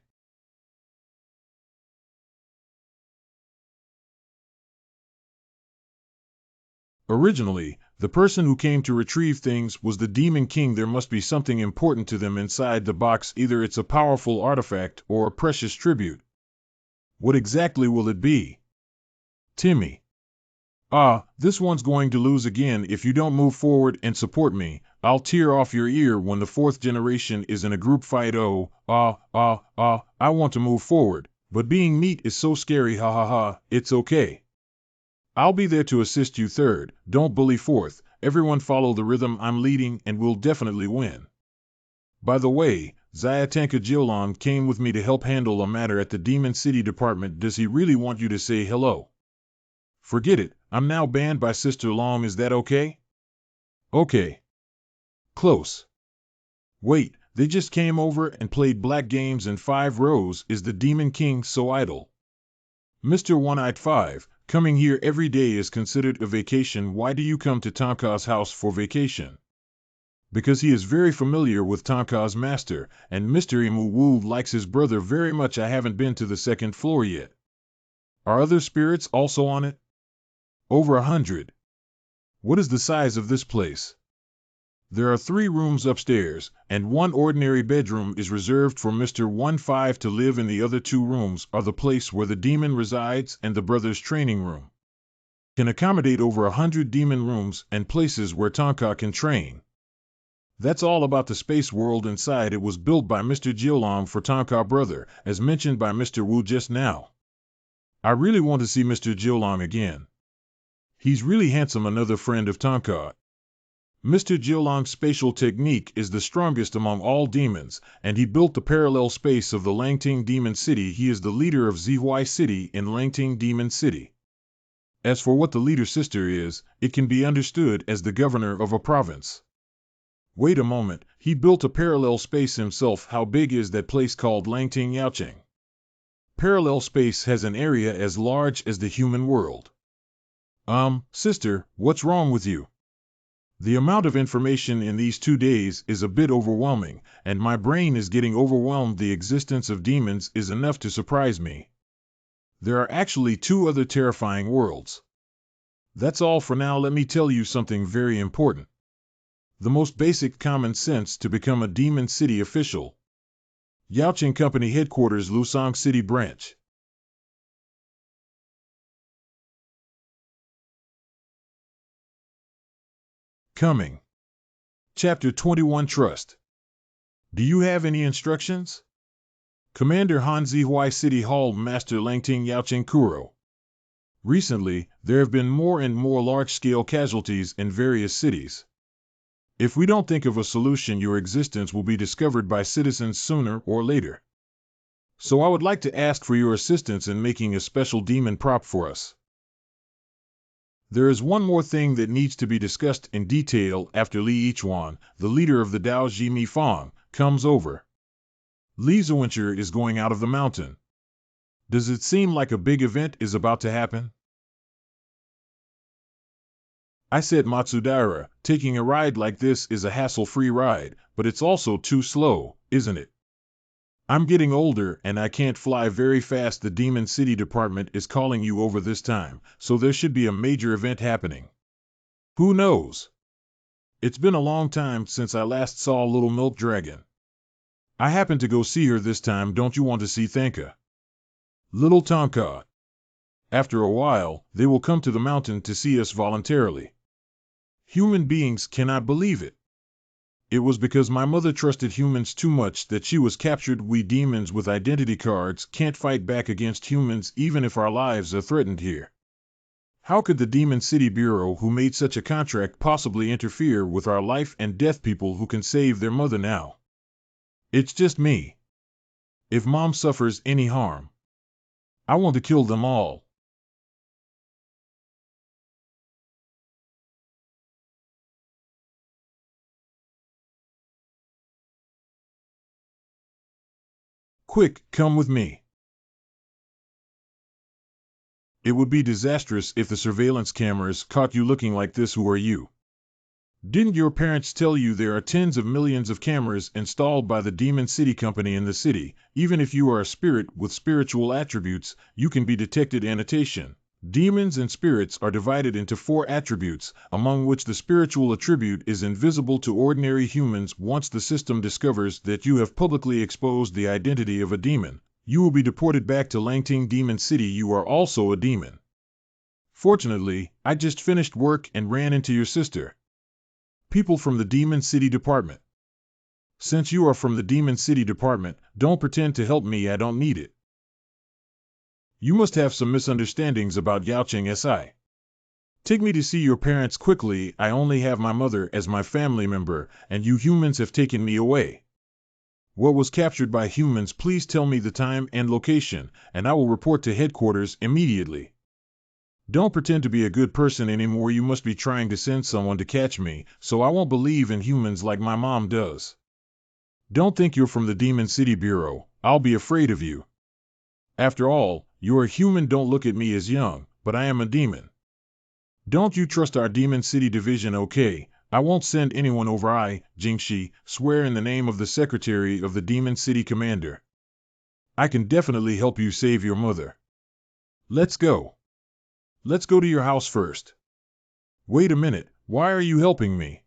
[SPEAKER 1] Originally, the person who came to retrieve things was the Demon King. There must be something important to them inside the box. Either it's a powerful artifact or a precious tribute. What exactly will it be? Timmy. This one's going to lose again. If you don't move forward and support me, I'll tear off your ear when the fourth generation is in a group fight. I want to move forward, but being meat is so scary. Ha ha ha, it's okay. I'll be there to assist you. Third, don't bully. Fourth, everyone follow the rhythm I'm leading and we'll definitely win. By the way, Xiaotanka Jiolong came with me to help handle a matter at the Demon City Department. Does he really want you to say hello? Forget it, I'm now banned by Sister Long. Is that okay? Okay. Close. Wait, they just came over and played black games in 5 rows. Is the Demon King so idle? Mr. One-Eyed Five, coming here every day is considered a vacation. Why do you come to Tonka's house for vacation? Because he is very familiar with Tonka's master, and Mr. Imu Wu likes his brother very much. I haven't been to the 2nd floor yet. Are other spirits also on it? Over 100. What is the size of this place? There are 3 rooms upstairs, and 1 ordinary bedroom is reserved for Mr. 15 to live in. The other 2 rooms are the place where the demon resides and the brothers' training room. Can accommodate over 100 demon rooms and places where Tonka can train. That's all about the space world inside. It was built by Mr. Jiolong for Tonka brother, as mentioned by Mr. Wu just now. I really want to see Mr. Jiolong again. He's really handsome. Another friend of Tonka. Mr. Jiolong's spatial technique is the strongest among all demons, and he built the parallel space of the Langting Demon City. He is the leader of Zihui City in Langting Demon City. As for what the leader sister is, it can be understood as the governor of a province. Wait a moment, he built a parallel space himself. How big is that place called Langting Yaocheng? Parallel space has an area as large as the human world. Sister, what's wrong with you? The amount of information in these 2 days is a bit overwhelming, and my brain is getting overwhelmed. The existence of demons is enough to surprise me. There are actually 2 other terrifying worlds. That's all for now. Let me tell you something very important. The most basic common sense to become a Demon City official. Yaocheng Company Headquarters, Lusong City Branch. Coming. Chapter 21 Trust. Do you have any instructions? Commander Han Zihui City Hall, Master Langting Yaocheng Kuro. Recently, there have been more and more large-scale casualties in various cities. If we don't think of a solution, your existence will be discovered by citizens sooner or later. So I would like to ask for your assistance in making a special demon prop for us. There is one more thing that needs to be discussed in detail after Li Yichuan, the leader of the Dao Ji Mi Fang, comes over. Li Zuwencher is going out of the mountain. Does it seem like a big event is about to happen? I said, Matsudaira, taking a ride like this is a hassle-free ride, but it's also too slow, isn't it? I'm getting older and I can't fly very fast. The Demon City Department is calling you over this time, so there should be a major event happening. Who knows? It's been a long time since I last saw Little Milk Dragon. I happened to go see her this time. Don't you want to see Thanka? Little Tonka. After a while, they will come to the mountain to see us voluntarily. Human beings cannot believe it. It was because my mother trusted humans too much that she was captured. We demons with identity cards can't fight back against humans even if our lives are threatened here. How could the Demon City Bureau, who made such a contract, possibly interfere with our life and death? People who can save their mother now. It's just me. If Mom suffers any harm, I want to kill them all. Quick, come with me. It would be disastrous if the surveillance cameras caught you looking like this. Who are you? Didn't your parents tell you there are tens of millions of cameras installed by the Demon City Company in the city? Even if you are a spirit with spiritual attributes, you can be detected. Annotation. Demons and spirits are divided into 4 attributes, among which the spiritual attribute is invisible to ordinary humans. Once the system discovers that you have publicly exposed the identity of a demon, you will be deported back to Langting Demon City. You are also a demon. Fortunately, I just finished work and ran into your sister. People from the Demon City Department. Since you are from the Demon City Department, don't pretend to help me. I don't need it. You must have some misunderstandings about Yaocheng Si. Take me to see your parents quickly. I only have my mother as my family member, and you humans have taken me away. What was captured by humans? Please tell me the time and location, and I will report to headquarters immediately. Don't pretend to be a good person anymore. You must be trying to send someone to catch me, so I won't believe in humans like my mom does. Don't think you're from the Demon City Bureau. I'll be afraid of you. After all, you're a human. Don't look at me as young, but I am a demon. Don't you trust our Demon City division? Okay, I won't send anyone over. I, Jingshi, swear in the name of the Secretary of the Demon City Commander. I can definitely help you save your mother. Let's go. Let's go to your house first. Wait a minute, why are you helping me?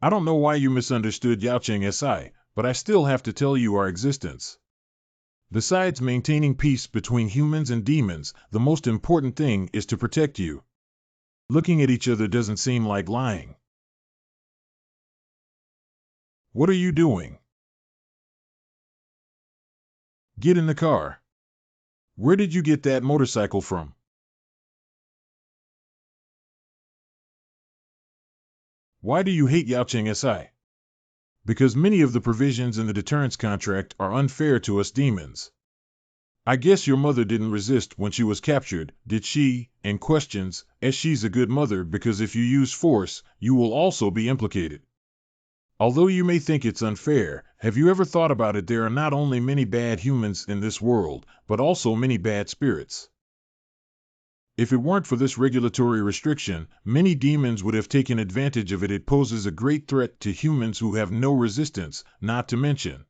[SPEAKER 1] I don't know why you misunderstood Yaocheng Si, but I still have to tell you our existence. Besides maintaining peace between humans and demons, the most important thing is to protect you. Looking at each other doesn't seem like lying. What are you doing? Get in the car. Where did you get that motorcycle from? Why do you hate Yaocheng Si? Because many of the provisions in the deterrence contract are unfair to us demons. I guess your mother didn't resist when she was captured, did she? And questions, as she's a good mother, because if you use force, you will also be implicated. Although you may think it's unfair, have you ever thought about it? There are not only many bad humans in this world, but also many bad spirits. If it weren't for this regulatory restriction, many demons would have taken advantage of it. It poses a great threat to humans who have no resistance, not to mention.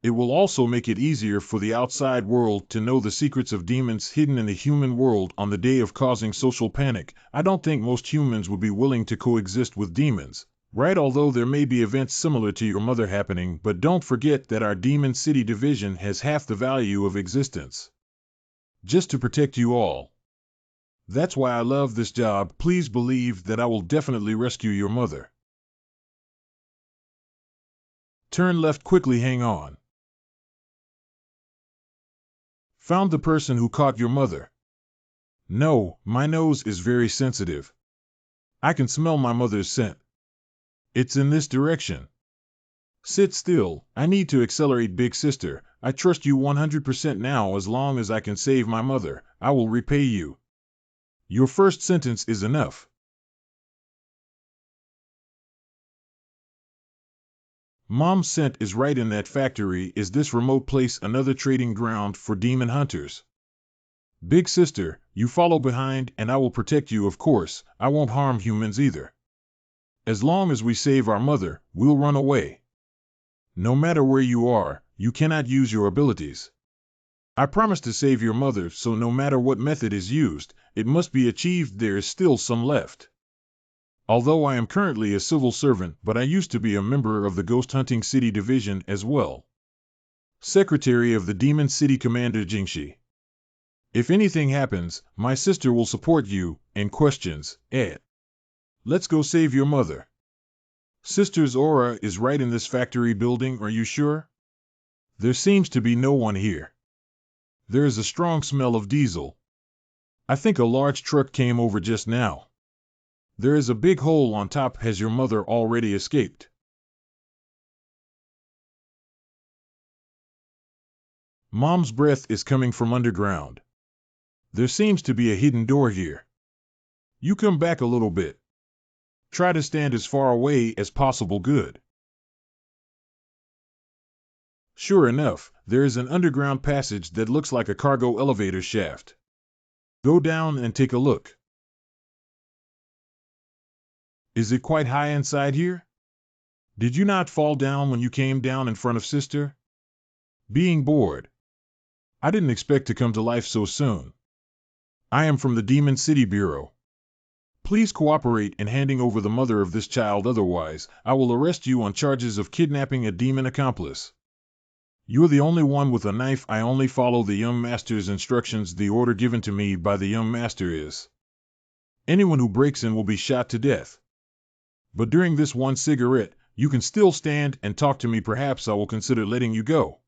[SPEAKER 1] It will also make it easier for the outside world to know the secrets of demons hidden in the human world on the day of causing social panic. I don't think most humans would be willing to coexist with demons, right? Although there may be events similar to your mother happening, but don't forget that our Demon City division has half the value of existence. Just to protect you all. That's why I love this job. Please believe that I will definitely rescue your mother. Turn left quickly. Hang on. Found the person who caught your mother. No, my nose is very sensitive. I can smell my mother's scent. It's in this direction. Sit still. I need to accelerate. Big sister, I trust you 100% now. As long as I can save my mother, I will repay you. Your first sentence is enough. Mom's scent is right in that factory. Is this remote place another trading ground for demon hunters? Big sister, you follow behind and I will protect you, of course. I won't harm humans either. As long as we save our mother, we'll run away. No matter where you are, you cannot use your abilities. I promise to save your mother, so no matter what method is used, it must be achieved. There is still some left. Although I am currently a civil servant, but I used to be a member of the Ghost Hunting City Division as well. Secretary of the Demon City Commander Jingshi. If anything happens, my sister will support you. And questions, Ed. Let's go save your mother. Sister's aura is right in this factory building, are you sure? There seems to be no one here. There is a strong smell of diesel. I think a large truck came over just now. There is a big hole on top. Has your mother already escaped? Mom's breath is coming from underground. There seems to be a hidden door here. You come back a little bit. Try to stand as far away as possible. Good. Sure enough, there is an underground passage that looks like a cargo elevator shaft. Go down and take a look. Is it quite high inside here? Did you not fall down when you came down in front of sister? Being bored. I didn't expect to come to life so soon. I am from the Demon City Bureau. Please cooperate in handing over the mother of this child, otherwise I will arrest you on charges of kidnapping a demon accomplice. You're the only one with a knife. I only follow the young master's instructions. The order given to me by the young master is, anyone who breaks in will be shot to death. But during this one cigarette, you can still stand and talk to me. Perhaps I will consider letting you go.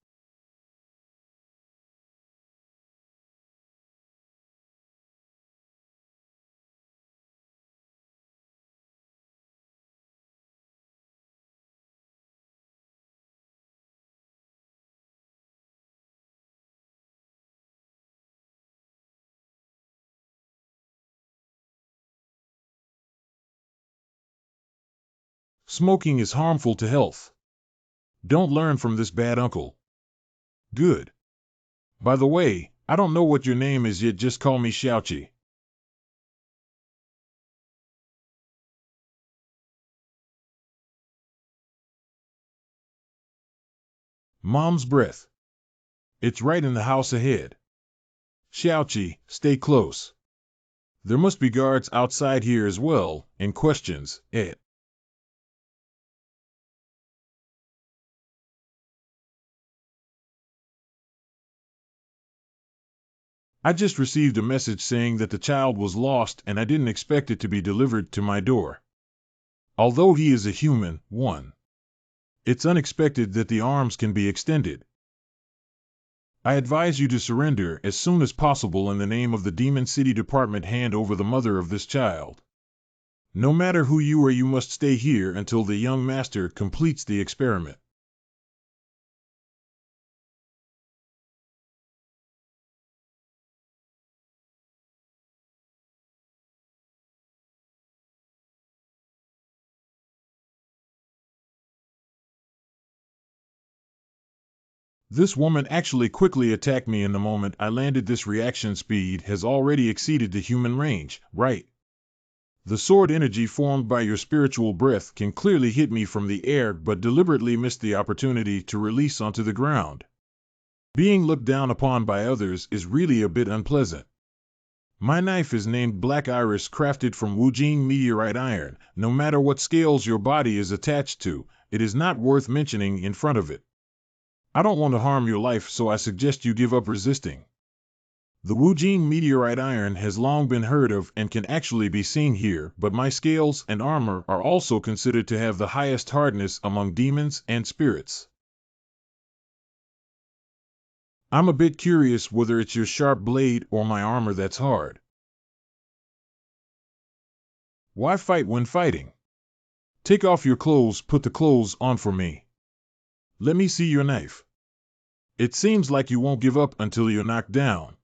[SPEAKER 1] Smoking is harmful to health. Don't learn from this bad uncle. Good. By the way, I don't know what your name is yet. Just call me Xiaoqi. Mom's breath. It's right in the house ahead. Xiaoqi, stay close. There must be guards outside here as well. And questions, Ed. I just received a message saying that the child was lost and I didn't expect it to be delivered to my door. Although he is a human, one. It's unexpected that the arms can be extended. I advise you to surrender as soon as possible in the name of the Demon City Department. Hand over the mother of this child. No matter who you are, you must stay here until the young master completes the experiment. This woman actually quickly attacked me in the moment I landed. This reaction speed has already exceeded the human range, right? The sword energy formed by your spiritual breath can clearly hit me from the air, but deliberately missed the opportunity to release onto the ground. Being looked down upon by others is really a bit unpleasant. My knife is named Black Iris, crafted from Wujing meteorite iron. No matter what scales your body is attached to, it is not worth mentioning in front of it. I don't want to harm your life, so I suggest you give up resisting. The Wujing meteorite iron has long been heard of and can actually be seen here, but my scales and armor are also considered to have the highest hardness among demons and spirits. I'm a bit curious whether it's your sharp blade or my armor that's hard. Why fight when fighting? Take off your clothes. Put the clothes on for me. Let me see your knife. It seems like you won't give up until you're knocked down.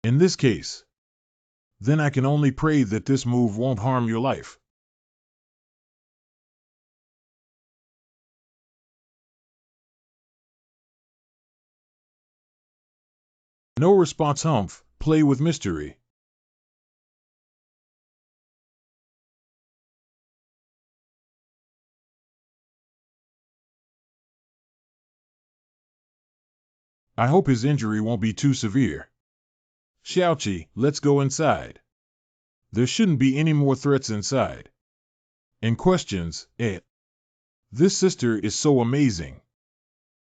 [SPEAKER 1] In this case, then I can only pray that this move won't harm your life. No response. Humph. Play with mystery. I hope his injury won't be too severe. Xiaoqi, let's go inside. There shouldn't be any more threats inside. And questions, eh? This sister is so amazing.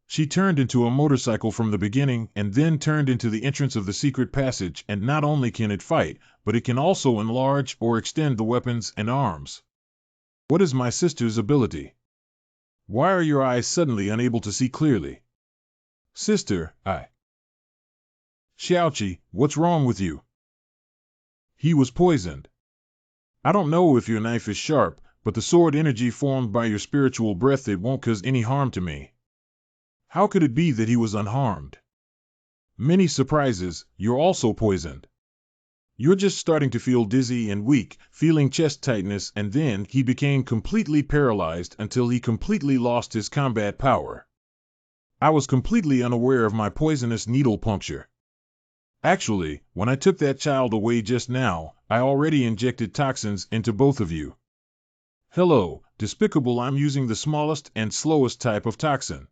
[SPEAKER 1] She turned into a motorcycle from the beginning and then turned into the entrance of the secret passage, and not only can it fight, but it can also enlarge or extend the weapons and arms. What is my sister's ability? Why are your eyes suddenly unable to see clearly? Sister, Xiaoqi, what's wrong with you? He was poisoned. I don't know if your knife is sharp, but the sword energy formed by your spiritual breath, it won't cause any harm to me. How could it be that he was unharmed? Many surprises, you're also poisoned. You're just starting to feel dizzy and weak, feeling chest tightness, and then he became completely paralyzed until he completely lost his combat power. I was completely unaware of my poisonous needle puncture. Actually, when I took that child away just now, I already injected toxins into both of you. Hello, despicable, I'm using the smallest and slowest type of toxin.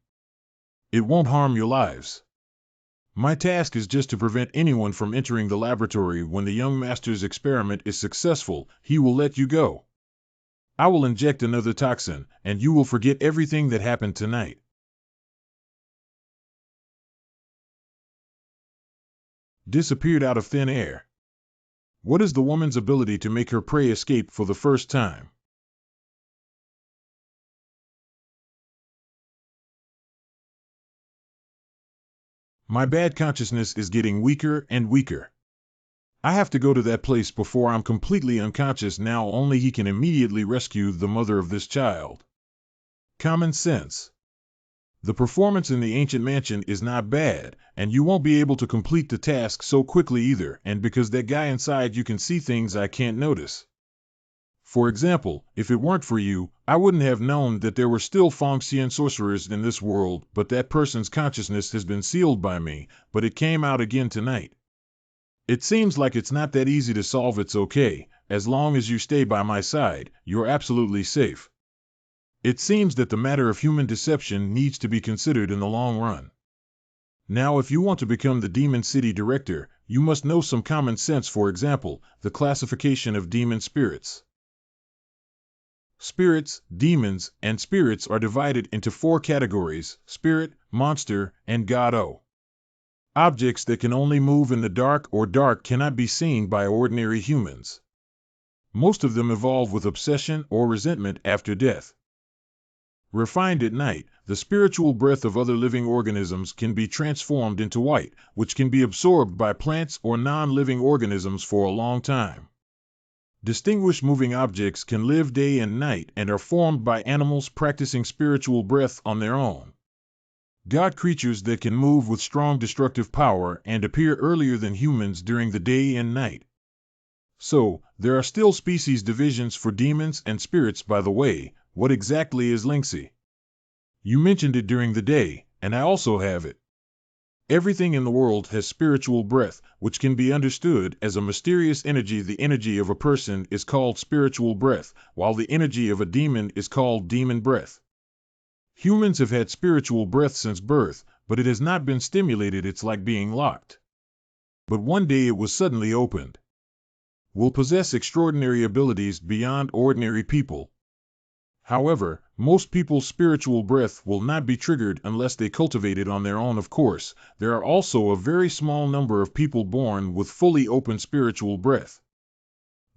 [SPEAKER 1] It won't harm your lives. My task is just to prevent anyone from entering the laboratory. When the young master's experiment is successful, he will let you go. I will inject another toxin, and you will forget everything that happened tonight. Disappeared out of thin air. What is the woman's ability to make her prey escape for the first time? My bad consciousness is getting weaker and weaker. I have to go to that place before I'm completely unconscious. Now only he can immediately rescue the mother of this child. Common sense. The performance in the ancient mansion is not bad, and you won't be able to complete the task so quickly either, and because that guy inside you can see things I can't notice. For example, if it weren't for you, I wouldn't have known that there were still Fengxian sorcerers in this world, but that person's consciousness has been sealed by me, but it came out again tonight. It seems like it's not that easy to solve. It's okay, as long as you stay by my side, you're absolutely safe. It seems that the matter of human deception needs to be considered in the long run. Now, if you want to become the Demon City Director, you must know some common sense. For example, the classification of demon spirits. Spirits, demons, and spirits are divided into 4 categories: spirit, monster, and god-o. Objects that can only move in the dark or dark cannot be seen by ordinary humans. Most of them evolve with obsession or resentment after death. Refined at night, the spiritual breath of other living organisms can be transformed into white, which can be absorbed by plants or non-living organisms for a long time. Distinguished moving objects can live day and night and are formed by animals practicing spiritual breath on their own. God creatures that can move with strong destructive power and appear earlier than humans during the day and night. So, there are still species divisions for demons and spirits. By the way, what exactly is Lingxi? You mentioned it during the day, and I also have it. Everything in the world has spiritual breath, which can be understood as a mysterious energy. The energy of a person is called spiritual breath, while the energy of a demon is called demon breath. Humans have had spiritual breath since birth, but it has not been stimulated. It's like being locked. But one day it was suddenly opened. Will possess extraordinary abilities beyond ordinary people. However, most people's spiritual breath will not be triggered unless they cultivate it on their own. Of course, there are also a very small number of people born with fully open spiritual breath.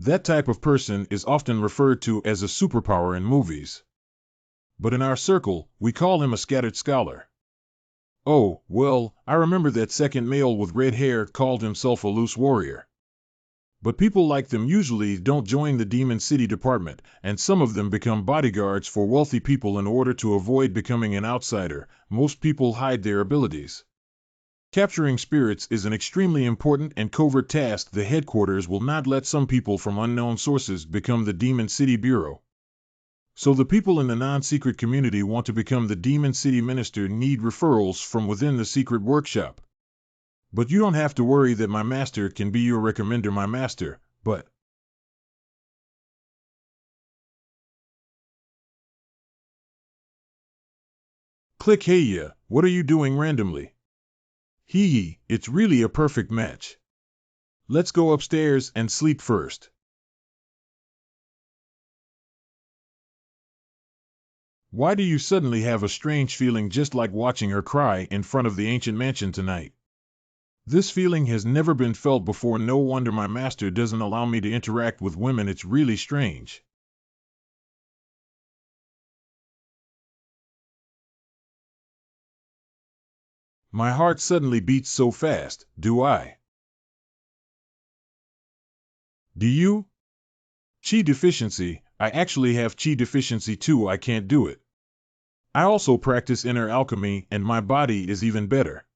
[SPEAKER 1] That type of person is often referred to as a superpower in movies. But in our circle, we call him a scattered scholar. Oh, well, I remember that second male with red hair called himself a loose warrior. But people like them usually don't join the Demon City Department, and some of them become bodyguards for wealthy people in order to avoid becoming an outsider. Most people hide their abilities. Capturing spirits is an extremely important and covert task. The headquarters will not let some people from unknown sources become the Demon City Bureau. So the people in the non-secret community want to become the Demon City Minister need referrals from within the secret workshop. But you don't have to worry that my master can be your recommender, my master, but... Click, hey ya, what are you doing randomly? Hee, it's really a perfect match. Let's go upstairs and sleep first. Why do you suddenly have a strange feeling just like watching her cry in front of the ancient mansion tonight? This feeling has never been felt before. No wonder my master doesn't allow me to interact with women. It's really strange. My heart suddenly beats so fast, do I? Do you? Chi deficiency. I actually have chi deficiency too. I can't do it. I also practice inner alchemy, and my body is even better.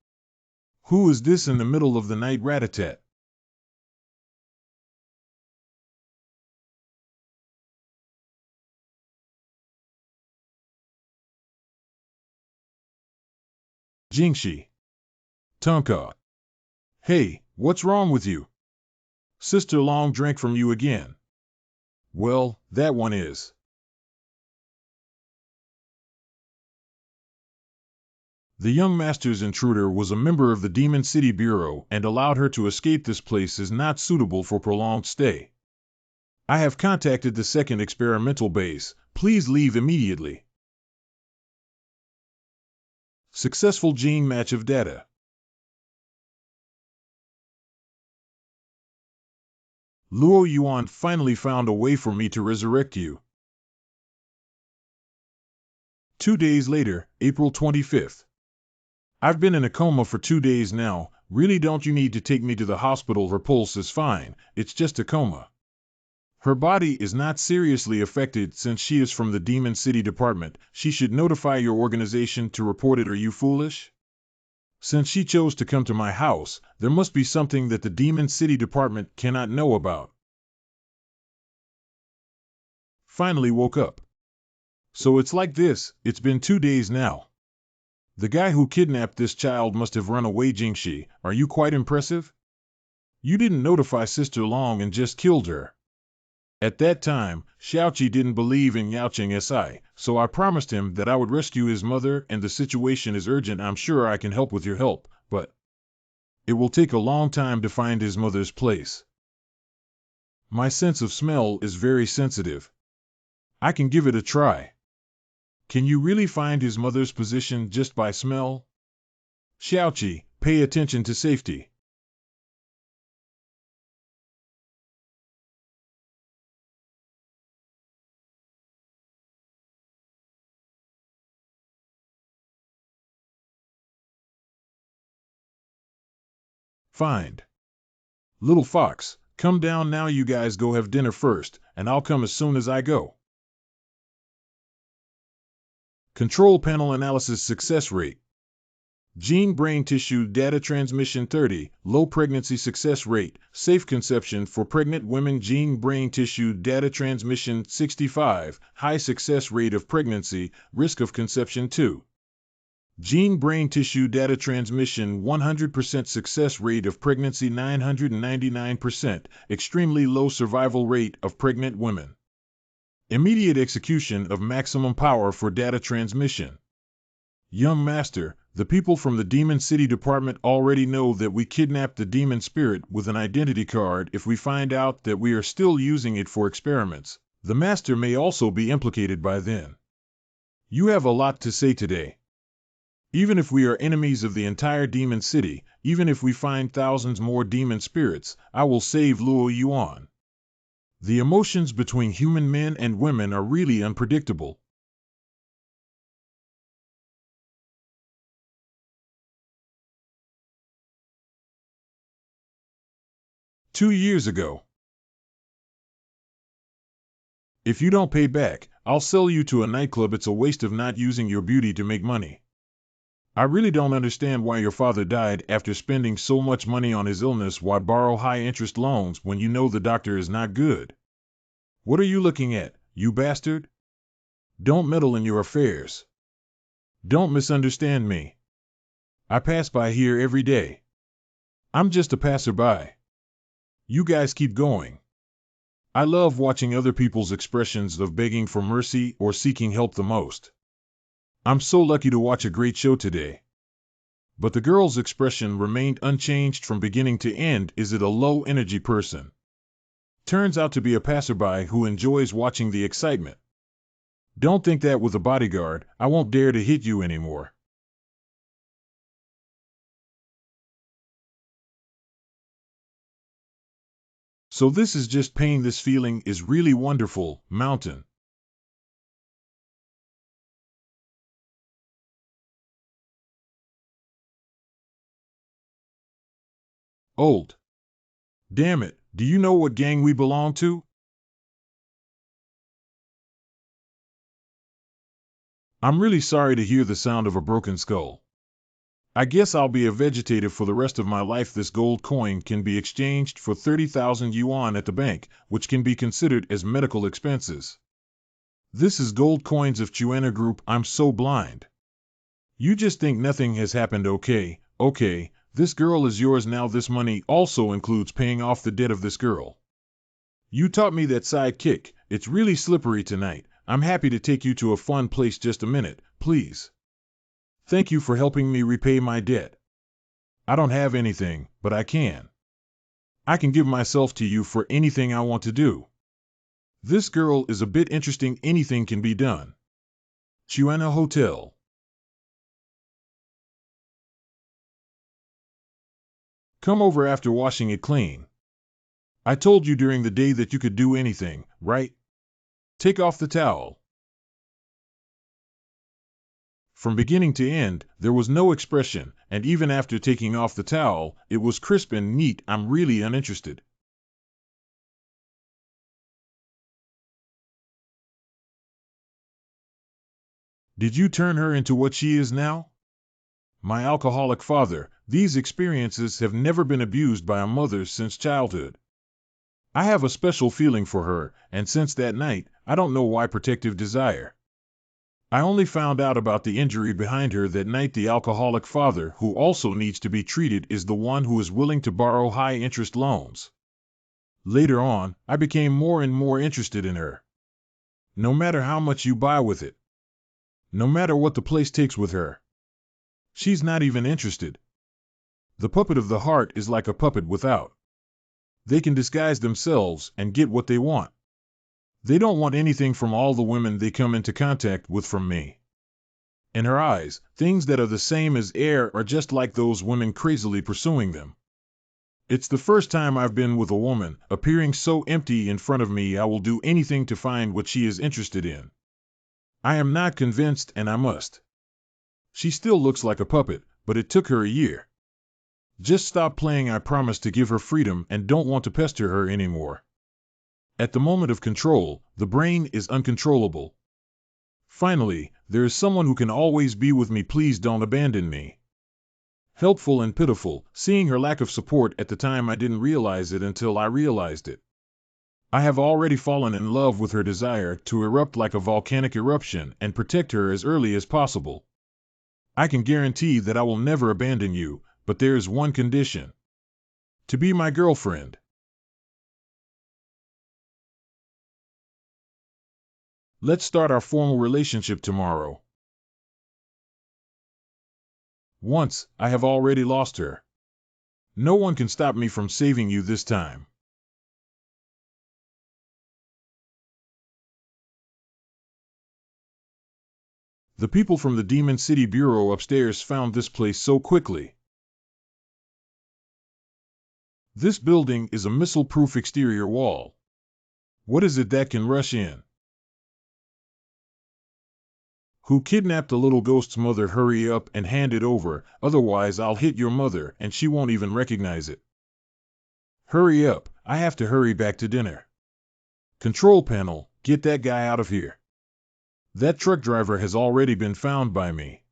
[SPEAKER 1] Who is this in the middle of the night? Rat-a-tat. Jingshi. Tonka. Hey, what's wrong with you? Sister Long drank from you again. Well, that one is. The young master's intruder was a member of the Demon City Bureau and allowed her to escape. This place is not suitable for prolonged stay. I have contacted the second experimental base. Please leave immediately. Successful gene match of data. Luo Yuan finally found a way for me to resurrect you. 2 days later, April 25th. I've been in a coma for 2 days now. Really, don't you need to take me to the hospital? Her pulse is fine. It's just a coma. Her body is not seriously affected since she is from the Demon City Department. She should notify your organization to report it. Are you foolish? Since she chose to come to my house, there must be something that the Demon City Department cannot know about. Finally woke up. So it's like this. It's been 2 days now. The guy who kidnapped this child must have run away. Jingshi, are you quite impressive? You didn't notify Sister Long and just killed her. At that time, Xiaoqi didn't believe in Yaoqing Si, so I promised him that I would rescue his mother, and the situation is urgent. I'm sure I can help with your help, but it will take a long time to find his mother's place. My sense of smell is very sensitive. I can give it a try. Can you really find his mother's position just by smell? Xiaoqi, pay attention to safety. Find. Little Fox, come down now. You guys go have dinner first, and I'll come as soon as I go. Control panel analysis success rate. Gene brain tissue data transmission 30, low pregnancy success rate, safe conception for pregnant women. Gene brain tissue data transmission 65, high success rate of pregnancy, risk of conception 2. Gene brain tissue data transmission 100% success rate of pregnancy 999%, extremely low survival rate of pregnant women. Immediate execution of maximum power for data transmission. Young Master, the people from the Demon City Department already know that we kidnapped the demon spirit with an identity card. If we find out that we are still using it for experiments, the Master may also be implicated by then. You have a lot to say today. Even if we are enemies of the entire Demon City, even if we find thousands more demon spirits, I will save Luo Yuan. The emotions between human men and women are really unpredictable. Two years ago. If you don't pay back, I'll sell you to a nightclub. It's a waste of not using your beauty to make money. I really don't understand why your father died after spending so much money on his illness. Why borrow high-interest loans when you know the doctor is not good? What are you looking at, you bastard? Don't meddle in your affairs. Don't misunderstand me. I pass by here every day. I'm just a passerby. You guys keep going. I love watching other people's expressions of begging for mercy or seeking help the most. I'm so lucky to watch a great show today. But the girl's expression remained unchanged from beginning to end. Is it a low-energy person? Turns out to be a passerby who enjoys watching the excitement. Don't think that with a bodyguard, I won't dare to hit you anymore. So this is just pain. This feeling is really wonderful, mountain. Old. Damn it, do you know what gang we belong to? I'm really sorry to hear the sound of a broken skull. I guess I'll be a vegetative for the rest of my life. This gold coin can be exchanged for 30,000 yuan at the bank, which can be considered as medical expenses. This is gold coins of Chuena Group. I'm so blind. You just think nothing has happened. Okay, this girl is yours now. This money also includes paying off the debt of this girl. You taught me that sidekick. It's really slippery tonight. I'm happy to take you to a fun place. Just a minute, please. Thank you for helping me repay my debt. I don't have anything, but I can. I can give myself to you for anything I want to do. This girl is a bit interesting. Anything can be done. Chuana Hotel. Come over after washing it clean. I told you during the day that you could do anything, right? Take off the towel. From beginning to end, there was no expression, and even after taking off the towel, it was crisp and neat. I'm really uninterested. Did you turn her into what she is now? My alcoholic father. These experiences have never been abused by a mother since childhood. I have a special feeling for her, and since that night, I don't know why. Protective desire. I only found out about the injury behind her that night. The alcoholic father, who also needs to be treated, is the one who is willing to borrow high-interest loans. Later on, I became more and more interested in her. No matter how much you buy with it. No matter what the place takes with her. She's not even interested. The puppet of the heart is like a puppet without. They can disguise themselves and get what they want. They don't want anything from all the women they come into contact with from me. In her eyes, things that are the same as air are just like those women crazily pursuing them. It's the first time I've been with a woman appearing so empty in front of me. I will do anything to find what she is interested in. I am not convinced, and I must. She still looks like a puppet, but it took her a year. Just stop playing. I promise to give her freedom and don't want to pester her anymore. At the moment of control, the brain is uncontrollable. Finally, there is someone who can always be with me. Please don't abandon me. Helpful and pitiful. Seeing her lack of support at the time, I didn't realize it until I realized it. I have already fallen in love with her desire to erupt like a volcanic eruption and protect her as early as possible. I can guarantee that I will never abandon you, but there is one condition. To be my girlfriend. Let's start our formal relationship tomorrow. Once, I have already lost her. No one can stop me from saving you this time. The people from the Demon City Bureau upstairs found this place so quickly. This building is a missile-proof exterior wall. What is it that can rush in? Who kidnapped the little ghost's mother? Hurry up and hand it over, otherwise I'll hit your mother and she won't even recognize it. Hurry up, I have to hurry back to dinner. Control panel, get that guy out of here. That truck driver has already been found by me.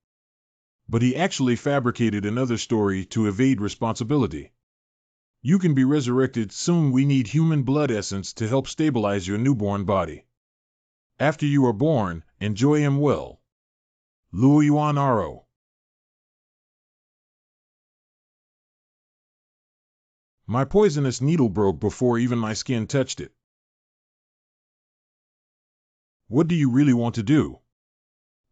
[SPEAKER 1] But he actually fabricated another story to evade responsibility. You can be resurrected soon. We need human blood essence to help stabilize your newborn body. After you are born, enjoy him well. Luo Yuan Aro. My poisonous needle broke before even my skin touched it. What do you really want to do?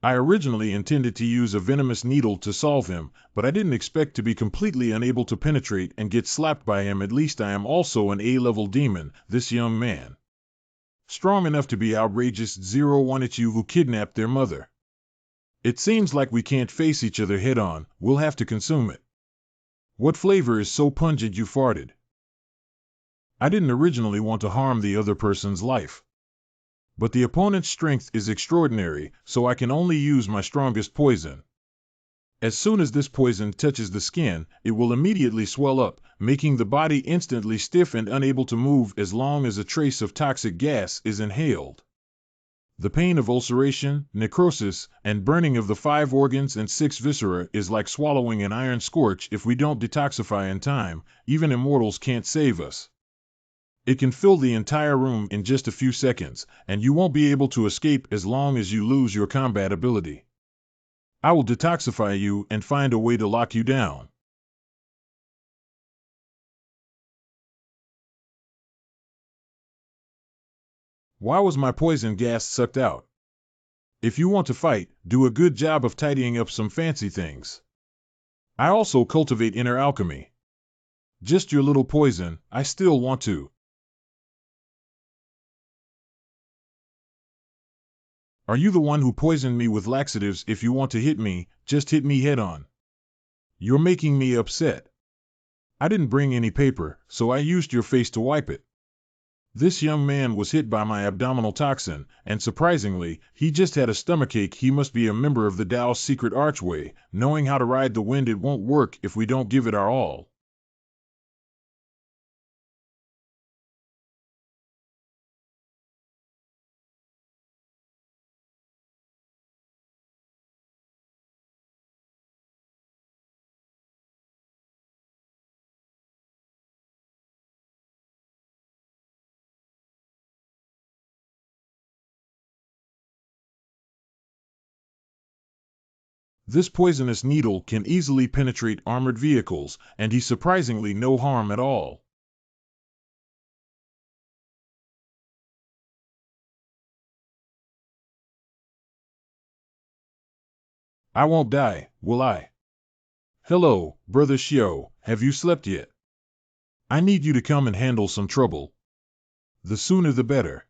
[SPEAKER 1] I originally intended to use a venomous needle to solve him, but I didn't expect to be completely unable to penetrate and get slapped by him. At least I am also an A-level demon, this young man. Strong enough to be outrageous. 01 It's you who kidnapped their mother. It seems like we can't face each other head on, we'll have to consume it. What flavor is so pungent you farted? I didn't originally want to harm the other person's life. But the opponent's strength is extraordinary, so I can only use my strongest poison. As soon as this poison touches the skin, it will immediately swell up, making the body instantly stiff and unable to move as long as a trace of toxic gas is inhaled. The pain of ulceration, necrosis, and burning of the 5 organs and 6 viscera is like swallowing an iron scorch. If we don't detoxify in time, even immortals can't save us. It can fill the entire room in just a few seconds, and you won't be able to escape as long as you lose your combat ability. I will detoxify you and find a way to lock you down. Why was my poison gas sucked out? If you want to fight, do a good job of tidying up some fancy things. I also cultivate inner alchemy. Just your little poison, I still want to. Are you the one who poisoned me with laxatives? If you want to hit me, just hit me head on. You're making me upset. I didn't bring any paper, so I used your face to wipe it. This young man was hit by my abdominal toxin, and surprisingly, he just had a stomachache. He must be a member of the Tao's secret archway. Knowing how to ride the wind, it won't work if we don't give it our all. This poisonous needle can easily penetrate armored vehicles, and he's surprisingly no harm at all. I won't die, will I? Hello, Brother Xiao, have you slept yet? I need you to come and handle some trouble. The sooner the better.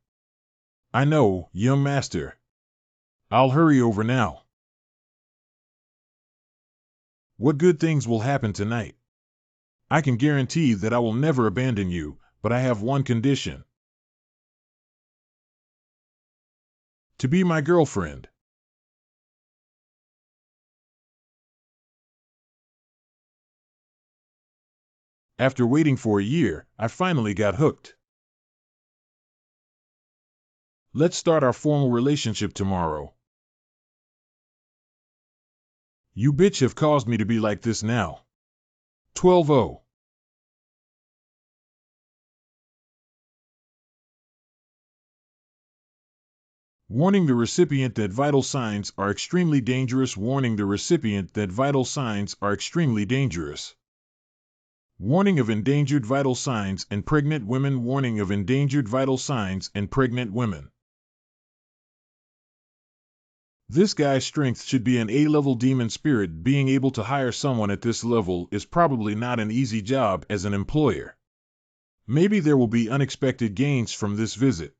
[SPEAKER 1] I know, young master. I'll hurry over now. What good things will happen tonight? I can guarantee that I will never abandon you, but I have one condition. To be my girlfriend. After waiting for a year, I finally got hooked. Let's start our formal relationship tomorrow. You bitch have caused me to be like this now. 12-0. Warning the recipient that vital signs are extremely dangerous. Warning the recipient that vital signs are extremely dangerous. Warning of endangered vital signs and pregnant women. Warning of endangered vital signs and pregnant women. This guy's strength should be an A-level demon spirit. Being able to hire someone at this level is probably not an easy job as an employer. Maybe there will be unexpected gains from this visit.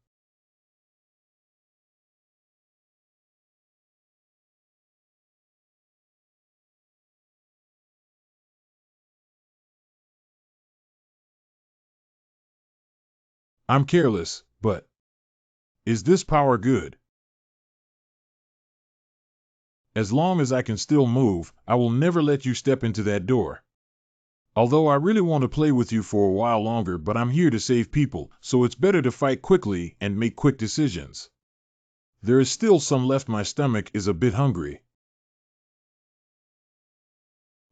[SPEAKER 1] I'm careless, but is this power good? As long as I can still move, I will never let you step into that door. Although I really want to play with you for a while longer, but I'm here to save people, so it's better to fight quickly and make quick decisions. There is still some left. My stomach is a bit hungry.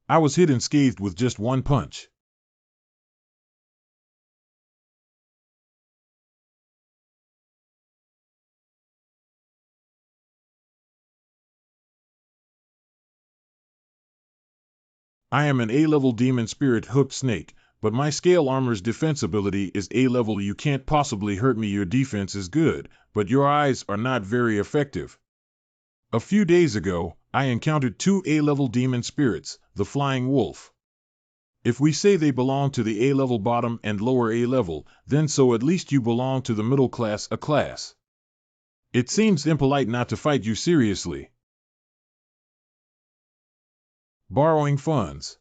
[SPEAKER 1] I was hit and scathed with just one punch. I am an A-level demon spirit hooked snake, but my scale armor's defense ability is A level. You can't possibly hurt me. Your defense is good, but your eyes are not very effective. A few days ago, I encountered 2 A-level demon spirits, the Flying Wolf. If we say they belong to the A-level bottom and lower A-level, then so at least you belong to the middle class, a class. It seems impolite not to fight you seriously. Borrowing funds.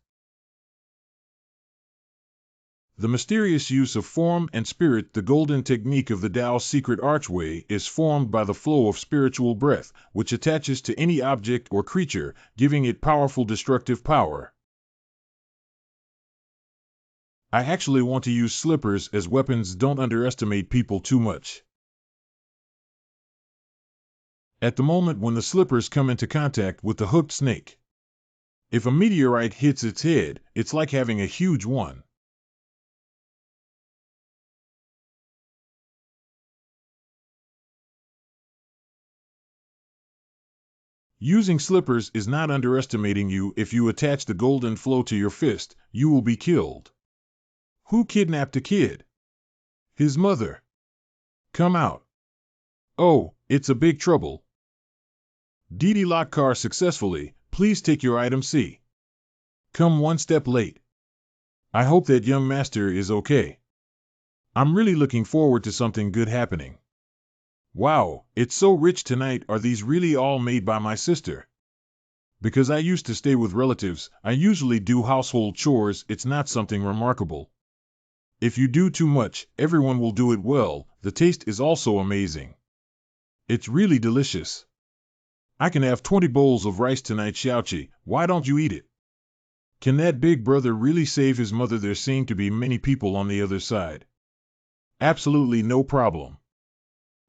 [SPEAKER 1] The mysterious use of form and spirit. The golden technique of the Tao's secret archway is formed by the flow of spiritual breath, which attaches to any object or creature, giving it powerful destructive power. I actually want to use slippers as weapons. Don't underestimate people too much. At the moment when the slippers come into contact with the hooked snake, if a meteorite hits its head, it's like having a huge one. Using slippers is not underestimating you. If you attach the golden flow to your fist, you will be killed. Who kidnapped a kid? His mother. Come out. Oh, it's a big trouble. DD lock car successfully. Please take your item C. Come one step late. I hope that young master is okay. I'm really looking forward to something good happening. Wow, it's so rich tonight. Are these really all made by my sister? Because I used to stay with relatives, I usually do household chores. It's not something remarkable. If you do too much, everyone will do it well. The taste is also amazing. It's really delicious. I can have 20 bowls of rice tonight. Xiaoqi, why don't you eat it? Can that big brother really save his mother? There seem to be many people on the other side. Absolutely no problem.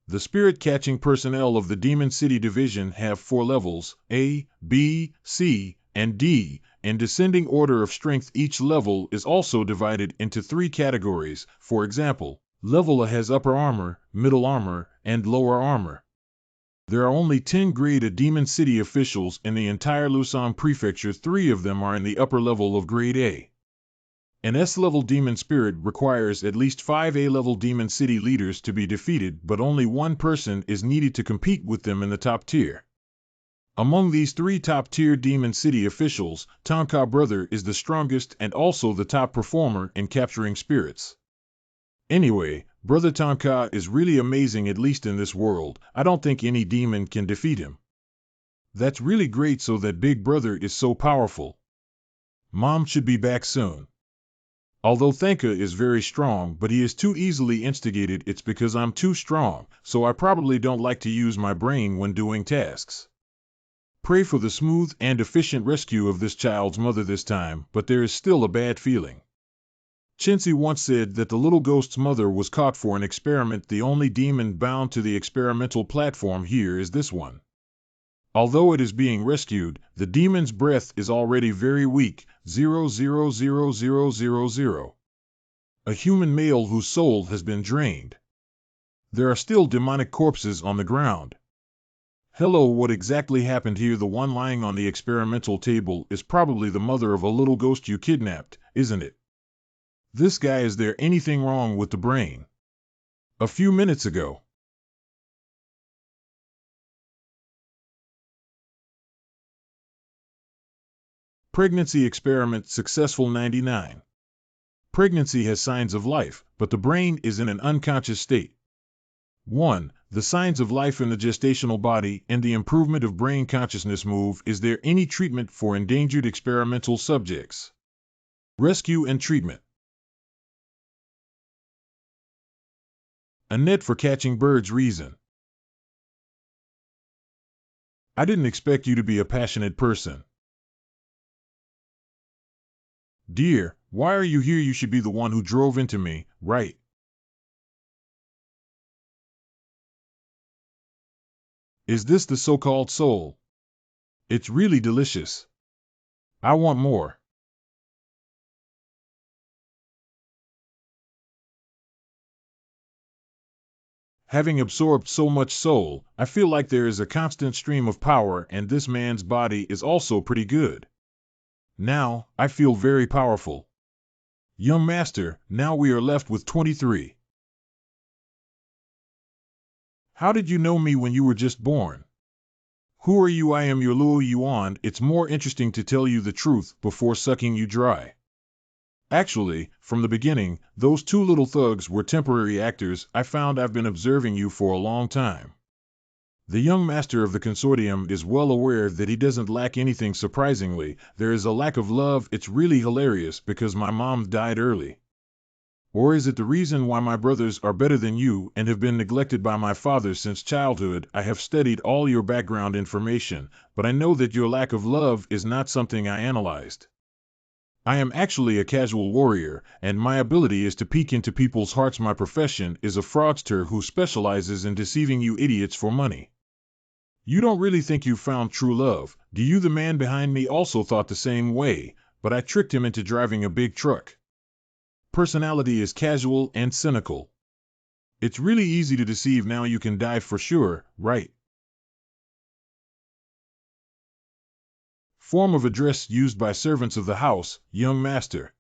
[SPEAKER 1] The spirit-catching personnel of the Demon City Division have 4 levels, A, B, C, and D, in descending order of strength. Each level is also divided into 3 categories. For example, level A has upper armor, middle armor, and lower armor. There are only 10 grade A Demon City officials in the entire Lushan Prefecture. 3 of them are in the upper level of grade A. An S-level demon spirit requires at least 5 A-level Demon City leaders to be defeated, but only 1 person is needed to compete with them in the top tier. Among these 3 top-tier Demon City officials, Tonka Brother is the strongest and also the top performer in capturing spirits. Anyway, Brother Tonka is really amazing, at least in this world. I don't think any demon can defeat him. That's really great. So that big brother is so powerful. Mom should be back soon. Although Thanka is very strong, but he is too easily instigated. It's because I'm too strong, so I probably don't like to use my brain when doing tasks. Pray for the smooth and efficient rescue of this child's mother this time, but there is still a bad feeling. Chincy once said that the little ghost's mother was caught for an experiment. The only demon bound to the experimental platform here is this one. Although it is being rescued, the demon's breath is already very weak, 0,000,000. A human male whose soul has been drained. There are still demonic corpses on the ground. Hello, what exactly happened here? The one lying on the experimental table is probably the mother of a little ghost you kidnapped, isn't it? This guy, is there anything wrong with the brain? A few minutes ago. Pregnancy experiment successful 99. Pregnancy has signs of life, but the brain is in an unconscious state. 1. The signs of life in the gestational body and the improvement of brain consciousness move. Is there any treatment for endangered experimental subjects? Rescue and treatment. A net for catching birds. Reason. I didn't expect you to be a passionate person. Dear, why are you here? You should be the one who drove into me, right? Is this the so-called soul? It's really delicious. I want more. Having absorbed so much soul, I feel like there is a constant stream of power, and this man's body is also pretty good. Now, I feel very powerful. Young master, now we are left with 23. How did you know me when you were just born? Who are you? I am your Luo Yuan. It's more interesting to tell you the truth before sucking you dry. Actually, from the beginning, those two little thugs were temporary actors. I found I've been observing you for a long time. The young master of the consortium is well aware that he doesn't lack anything. Surprisingly, there is a lack of love. It's really hilarious because my mom died early. Or is it the reason why my brothers are better than you and have been neglected by my father since childhood? I have studied all your background information, but I know that your lack of love is not something I analyzed. I am actually a casual warrior, and my ability is to peek into people's hearts. My profession is a fraudster who specializes in deceiving you idiots for money. You don't really think you found true love, do you? The man behind me also thought the same way, but I tricked him into driving a big truck. Personality is casual and cynical. It's really easy to deceive. Now you can die for sure, right? Form of address used by servants of the house, young master.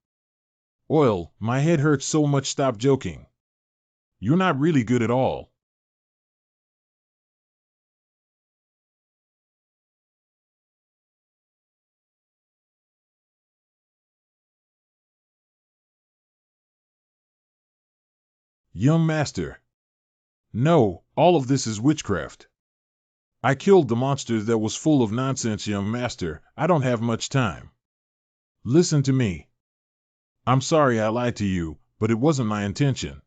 [SPEAKER 1] Oil, my head hurts so much. Stop joking. You're not really good at all. Young master. No, all of this is witchcraft. I killed the monster that was full of nonsense. Young master, I don't have much time. Listen to me. I'm sorry I lied to you, but it wasn't my intention.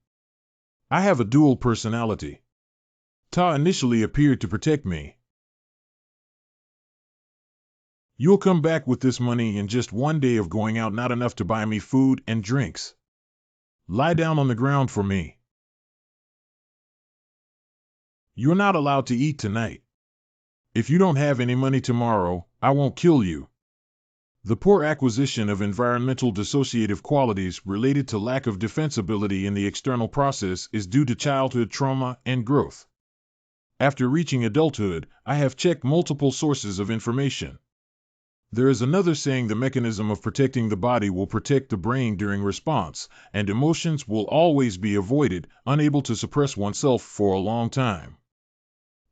[SPEAKER 1] I have a dual personality. Ta initially appeared to protect me. You'll come back with this money in just one day of going out, not enough to buy me food and drinks. Lie down on the ground for me. You're not allowed to eat tonight. If you don't have any money tomorrow, I won't kill you. The poor acquisition of environmental dissociative qualities related to lack of defensibility in the external process is due to childhood trauma and growth. After reaching adulthood, I have checked multiple sources of information. There is another saying: the mechanism of protecting the body will protect the brain during response, and emotions will always be avoided, unable to suppress oneself for a long time.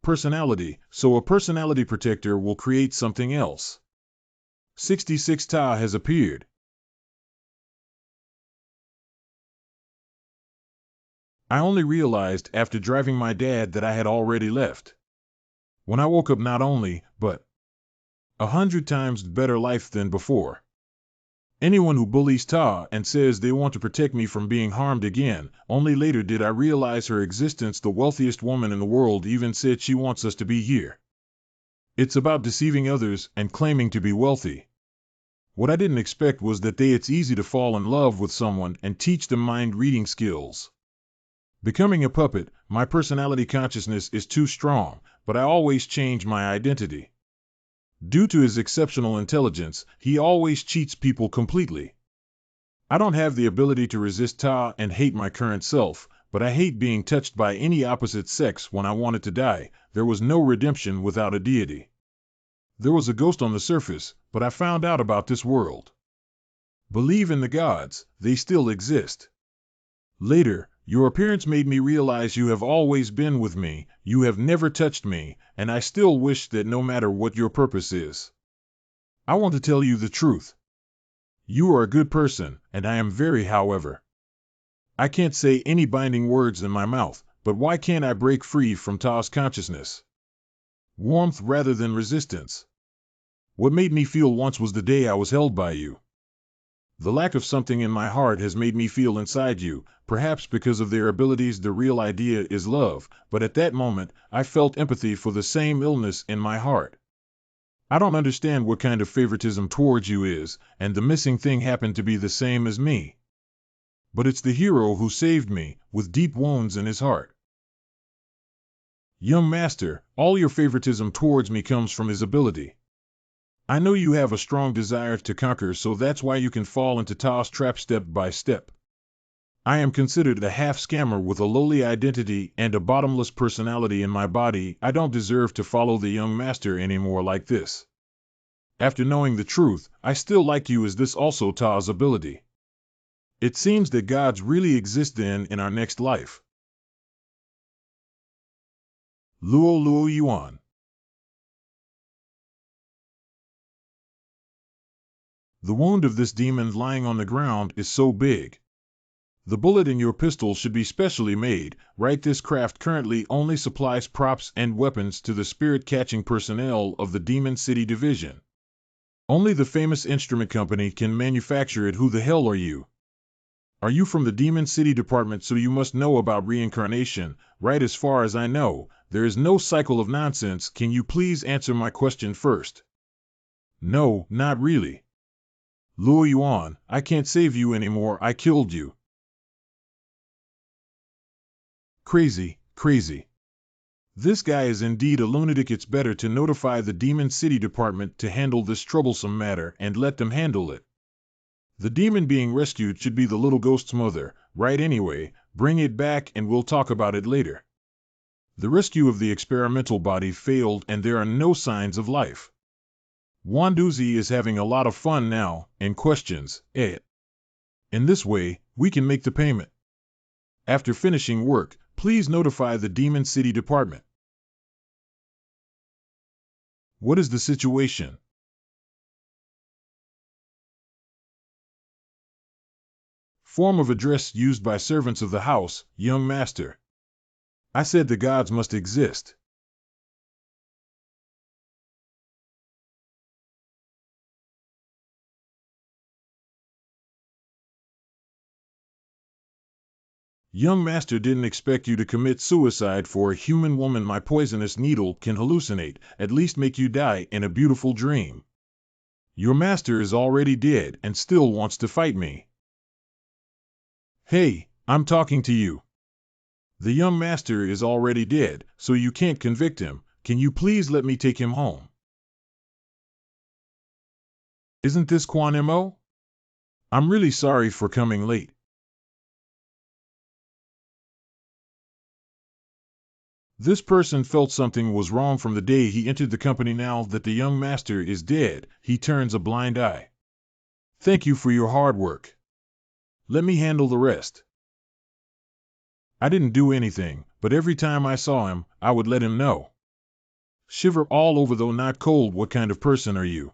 [SPEAKER 1] Personality, so a personality protector will create something else. 66 Ta has appeared. I only realized after driving my dad that I had already left. When I woke up, not only, but 100 times better life than before. Anyone who bullies Ta and says they want to protect me from being harmed again, only later did I realize her existence. The wealthiest woman in the world even said she wants us to be here. It's about deceiving others and claiming to be wealthy. What I didn't expect was that it's easy to fall in love with someone and teach them mind reading skills. Becoming a puppet, my personality consciousness is too strong, but I always change my identity. Due to his exceptional intelligence, he always cheats people completely. I don't have the ability to resist Ta and hate my current self, but I hate being touched by any opposite sex. When I wanted to die, there was no redemption without a deity. There was a ghost on the surface, but I found out about this world. Believe in the gods, they still exist. Later, your appearance made me realize you have always been with me, you have never touched me, and I still wish that no matter what your purpose is. I want to tell you the truth. You are a good person, and I am very. However, I can't say any binding words in my mouth, but why can't I break free from Ta's consciousness? Warmth rather than resistance. What made me feel once was the day I was held by you. The lack of something in my heart has made me feel inside you, perhaps because of their abilities. The real idea is love, but at that moment, I felt empathy for the same illness in my heart. I don't understand what kind of favoritism towards you is, and the missing thing happened to be the same as me. But it's the hero who saved me, with deep wounds in his heart. Young master, all your favoritism towards me comes from his ability. I know you have a strong desire to conquer, so that's why you can fall into Ta's trap step by step. I am considered a half-scammer with a lowly identity and a bottomless personality in my body. I don't deserve to follow the young master anymore like this. After knowing the truth, I still like you. Is this also Ta's ability? It seems that gods really exist then in our next life. Luo Luo Yuan. The wound of this demon lying on the ground is so big. The bullet in your pistol should be specially made, right? This craft currently only supplies props and weapons to the spirit-catching personnel of the Demon City Division. Only the famous instrument company can manufacture it. Who the hell are you? Are you from the Demon City Department? So you must know about reincarnation, right? As far as I know, there is no cycle of nonsense. Can you please answer my question first? No, not really. Luo Yuan, I can't save you anymore. I killed you. Crazy, crazy. This guy is indeed a lunatic. It's better to notify the Demon City Department to handle this troublesome matter and let them handle it. The demon being rescued should be the little ghost's mother, right? Anyway, bring it back and we'll talk about it later. The rescue of the experimental body failed and there are no signs of life. Wanduzi is having a lot of fun now, and questions, In this way, we can make the payment. After finishing work, please notify the Demon City Department. What is the situation? Form of address used by servants of the house, young master. I said the gods must exist. Young master didn't expect you to commit suicide for a human woman. My poisonous needle can hallucinate, at least make you die in a beautiful dream. Your master is already dead and still wants to fight me. Hey, I'm talking to you. The young master is already dead, so you can't convict him. Can you please let me take him home? Isn't this Quan Mo? I'm really sorry for coming late. This person felt something was wrong from the day he entered the company. Now that the young master is dead, he turns a blind eye. Thank you for your hard work. Let me handle the rest. I didn't do anything, but every time I saw him, I would let him know. Shiver all over though not cold. What kind of person are you?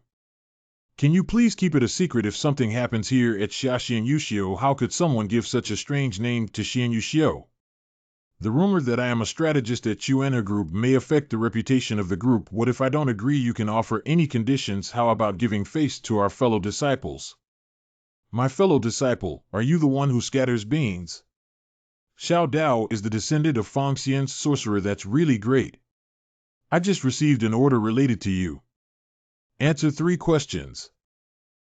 [SPEAKER 1] Can you please keep it a secret if something happens here at Xianyushio? How could someone give such a strange name to Xianyushio? The rumor that I am a strategist at Chuena Group may affect the reputation of the group. What if I don't agree? You can offer any conditions. How about giving face to our fellow disciples? My fellow disciple, are you the one who scatters beans? Xiao Dao is the descendant of Feng Xian's sorcerer. That's really great. I just received an order related to you. Answer 3 questions.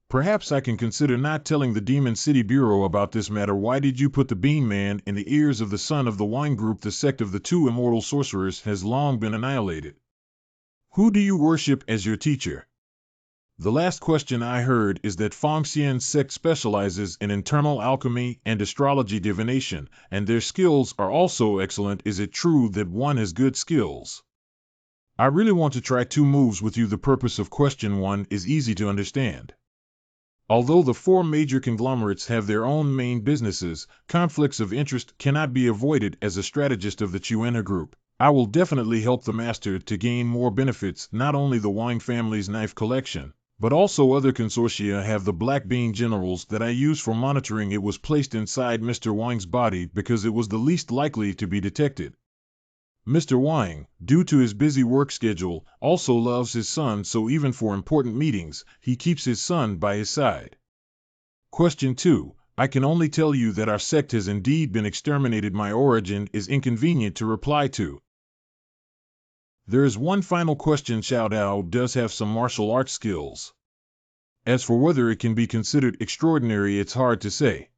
[SPEAKER 1] Perhaps I can consider not telling the Demon City Bureau about this matter. Why did you put the Bean Man in the ears of the son of the Wine Group? The sect of the 2 immortal sorcerers has long been annihilated. Who do you worship as your teacher? The last question I heard is that Feng Xian's sect specializes in internal alchemy and astrology divination, and their skills are also excellent. Is it true that one has good skills? I really want to try 2 moves with you. The purpose of question 1 is easy to understand. Although the 4 major conglomerates have their own main businesses, conflicts of interest cannot be avoided. As a strategist of the Chuena Group, I will definitely help the master to gain more benefits. Not only the Wang family's knife collection, but also other consortia have the black bean generals that I use for monitoring. It was placed inside Mr. Wang's body because it was the least likely to be detected. Mr. Wang, due to his busy work schedule, also loves his son, so even for important meetings, he keeps his son by his side. Question 2. I can only tell you that our sect has indeed been exterminated. My origin is inconvenient to reply to. There is one final question. Xiao Dao does have some martial arts skills. As for whether it can be considered extraordinary, it's hard to say.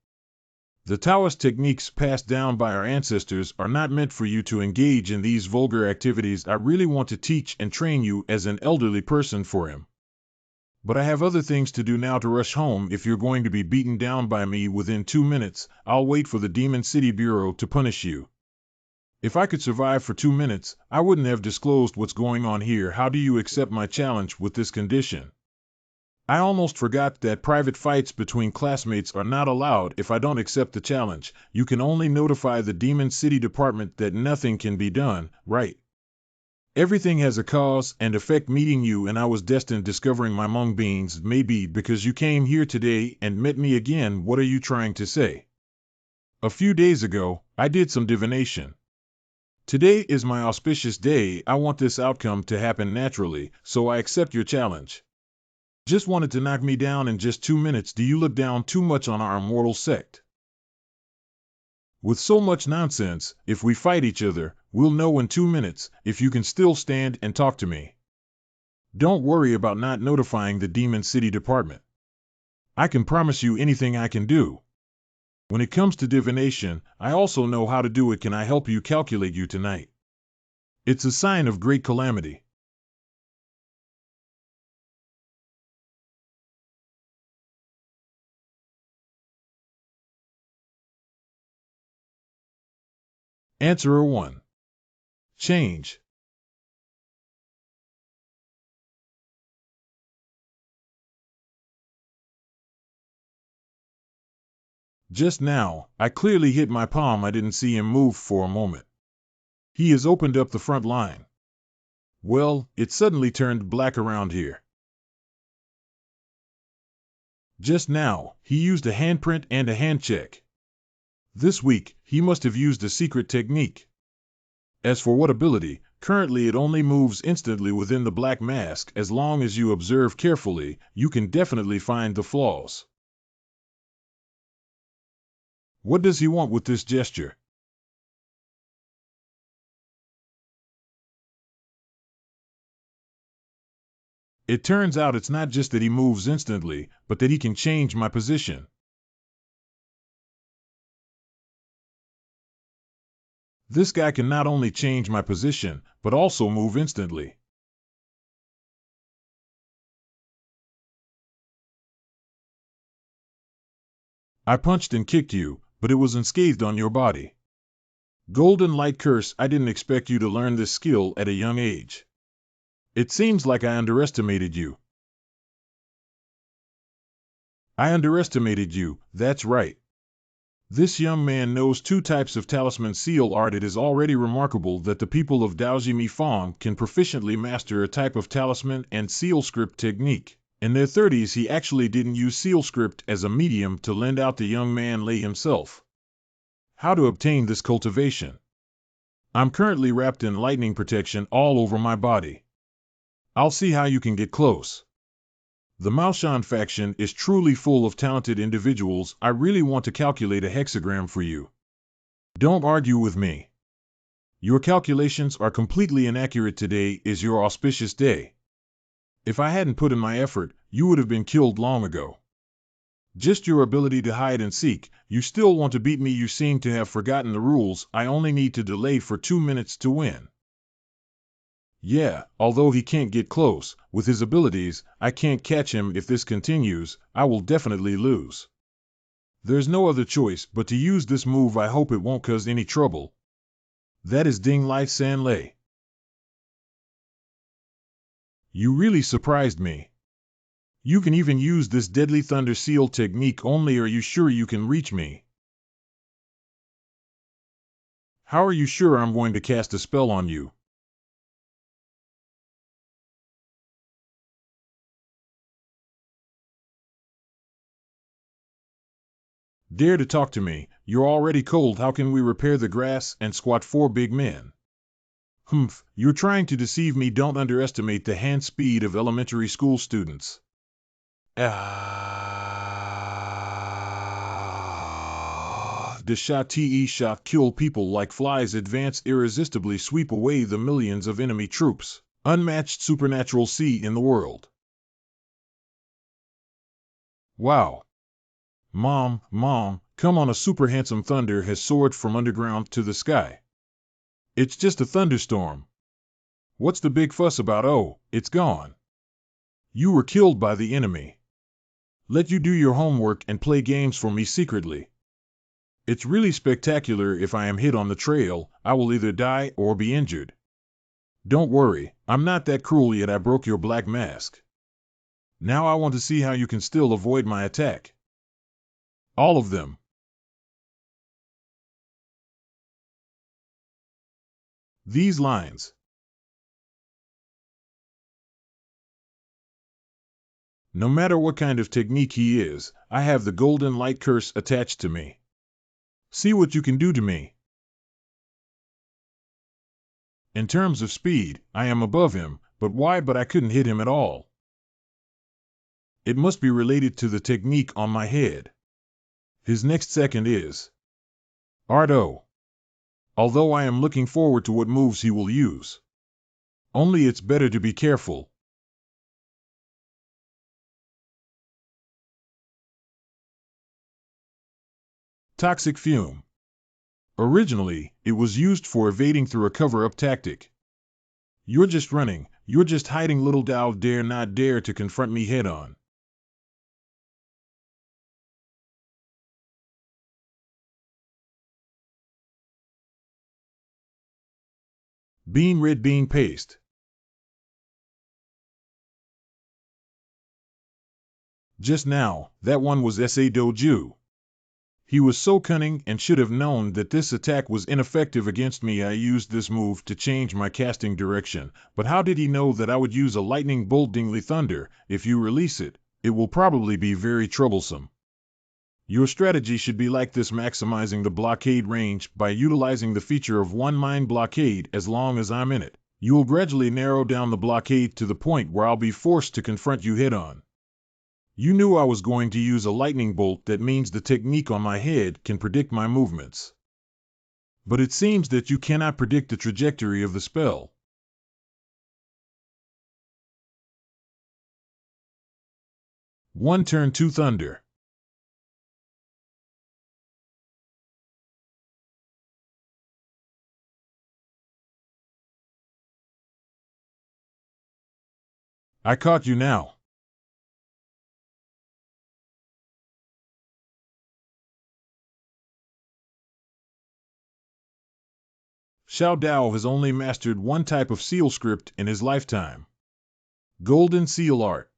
[SPEAKER 1] The Taoist techniques passed down by our ancestors are not meant for you to engage in these vulgar activities. I really want to teach and train you as an elderly person for him. But I have other things to do now. To rush home. If you're going to be beaten down by me within 2 minutes, I'll wait for the Demon City Bureau to punish you. If I could survive for 2 minutes, I wouldn't have disclosed what's going on here. How do you accept my challenge with this condition? I almost forgot that private fights between classmates are not allowed if I don't accept the challenge. You can only notify the Demon City Department that nothing can be done, right? Everything has a cause and effect. Meeting you and I was destined. Discovering my mung beans, maybe because you came here today and met me again. What are you trying to say? A few days ago, I did some divination. Today is my auspicious day. I want this outcome to happen naturally, so I accept your challenge. Just wanted to knock me down in just 2 minutes. Do you look down too much on our immortal sect? With so much nonsense, if we fight each other, we'll know in 2 minutes if you can still stand and talk to me. Don't worry about not notifying the Demon City Department. I can promise you anything I can do. When it comes to divination, I also know how to do it. Can I help you calculate you tonight? It's a sign of great calamity. Answerer 1. Change. Just now, I clearly hit my palm. I didn't see him move for a moment. He has opened up the front line. Well, it suddenly turned black around here. Just now, he used a handprint and a hand check. This week, he must have used a secret technique. As for what ability, currently it only moves instantly within the black mask. As long as you observe carefully, you can definitely find the flaws. What does he want with this gesture? It turns out it's not just that he moves instantly, but that he can change my position. This guy can not only change my position, but also move instantly. I punched and kicked you, but it was unscathed on your body. Golden Light Curse. I didn't expect you to learn this skill at a young age. It seems like I underestimated you. I underestimated you, that's right. This young man knows 2 types of talisman seal art. It is already remarkable that the people of Daojimi Fong can proficiently master a type of talisman and seal script technique. In their 30s, he actually didn't use seal script as a medium to lend out. The young man lay himself. How to obtain this cultivation? I'm currently wrapped in lightning protection all over my body. I'll see how you can get close. The Maoshan faction is truly full of talented individuals. I really want to calculate a hexagram for you. Don't argue with me. Your calculations are completely inaccurate. Today is your auspicious day. If I hadn't put in my effort, you would have been killed long ago. Just your ability to hide and seek, you still want to beat me. You seem to have forgotten the rules. I only need to delay for 2 minutes to win. Yeah, although he can't get close, with his abilities, I can't catch him. If this continues, I will definitely lose. There's no other choice but to use this move. I hope it won't cause any trouble. That is Ding Lai San Lei. You really surprised me. You can even use this deadly thunder seal technique. Only are you sure you can reach me? How are you sure I'm going to cast a spell on you? Dare to talk to me. You're already cold. How can we repair the grass and squat 4 big men? Humph, you're trying to deceive me. Don't underestimate the hand speed of elementary school students. The shot te shot kill people like flies. Advance irresistibly, sweep away the millions of enemy troops. Unmatched supernatural sea in the world. Wow. Mom, come on. A super handsome thunder has soared from underground to the sky. It's just a thunderstorm. What's the big fuss about? Oh, it's gone. You were killed by the enemy. Let you do your homework and play games for me secretly. It's really spectacular. If I am hit on the trail, I will either die or be injured. Don't worry, I'm not that cruel yet. I broke your black mask. Now I want to see how you can still avoid my attack. All of them. These lines. No matter what kind of technique he is, I have the golden light curse attached to me. See what you can do to me. In terms of speed, I am above him, but why? But I couldn't hit him at all. It must be related to the technique on my head. His next second is Ardo. Although I am looking forward to what moves he will use. Only it's better to be careful. Toxic Fume. Originally, it was used for evading through a cover-up tactic. You're just running, you're just hiding, little Dao dare not dare to confront me head-on. Bean red bean paste. Just now, that one was S.A. Doju. He was so cunning and should have known that this attack was ineffective against me. I used this move to change my casting direction, but how did he know that I would use a lightning bolt? Dingly thunder, if you release it, it will probably be very troublesome. Your strategy should be like this, maximizing the blockade range by utilizing the feature of one mind blockade. As long as I'm in it, you will gradually narrow down the blockade to the point where I'll be forced to confront you head-on. You knew I was going to use a lightning bolt. That means the technique on my head can predict my movements. But it seems that you cannot predict the trajectory of the spell. One turn, two thunder. I caught you now. Xiao Dao has only mastered one type of seal script in his lifetime. Golden Seal Art.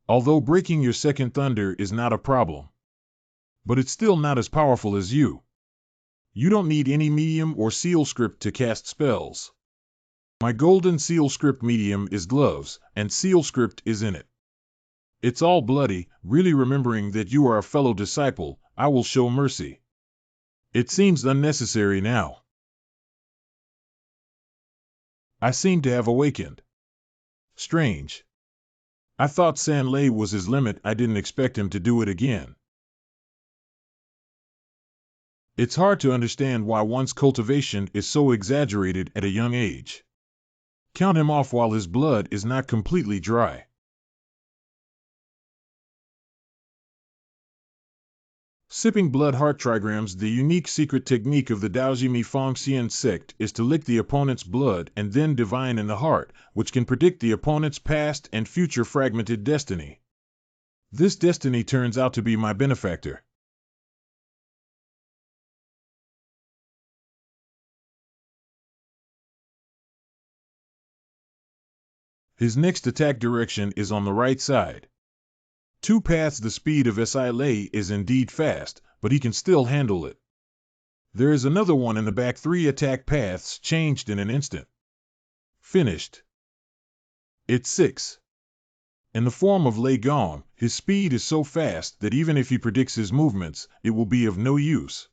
[SPEAKER 1] Although breaking your second thunder is not a problem, but it's still not as powerful as you. You don't need any medium or seal script to cast spells. My golden seal script medium is gloves, and seal script is in it. It's all bloody. Really, remembering that you are a fellow disciple, I will show mercy. It seems unnecessary now. I seem to have awakened. Strange. I thought Sanlei was his limit. I didn't expect him to do it again. It's hard to understand why one's cultivation is so exaggerated at a young age. Count him off while his blood is not completely dry. Sipping blood heart trigrams. The unique secret technique of the Daojimi Fongxian sect is to lick the opponent's blood and then divine in the heart, which can predict the opponent's past and future fragmented destiny. This destiny turns out to be my benefactor. His next attack direction is on the right side. 2 paths. The speed of Silei is indeed fast, but he can still handle it. There is another one in the back. 3 attack paths changed in an instant. Finished. It's 6. In the form of Lei Gong, his speed is so fast that even if he predicts his movements, it will be of no use.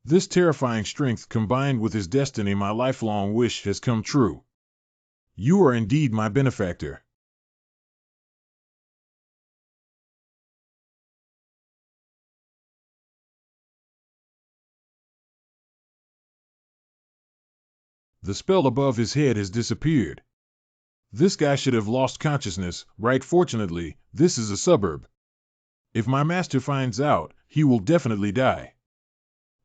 [SPEAKER 1] This terrifying strength combined with his destiny, my lifelong wish has come true. You are indeed my benefactor. The spell above his head has disappeared. This guy should have lost consciousness, right? Fortunately, this is a suburb. If my master finds out, he will definitely die.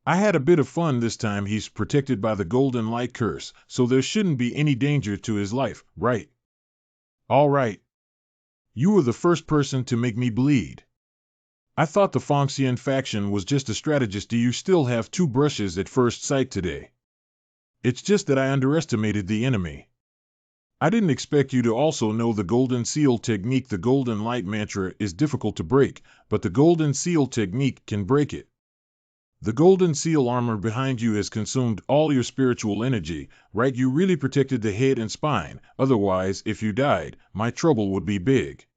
[SPEAKER 1] I had a bit of fun this time. He's protected by the golden light curse, so there shouldn't be any danger to his life, right? All right. You were the first person to make me bleed. I thought the Fongxian faction was just a strategist. Do you still have two brushes at first sight today? It's just that I underestimated the enemy. I didn't expect you to also know the Golden Seal technique. The Golden Light mantra is difficult to break, but the Golden Seal technique can break it. The Golden Seal armor behind you has consumed all your spiritual energy, right? You really protected the head and spine, otherwise, if you died, my trouble would be big.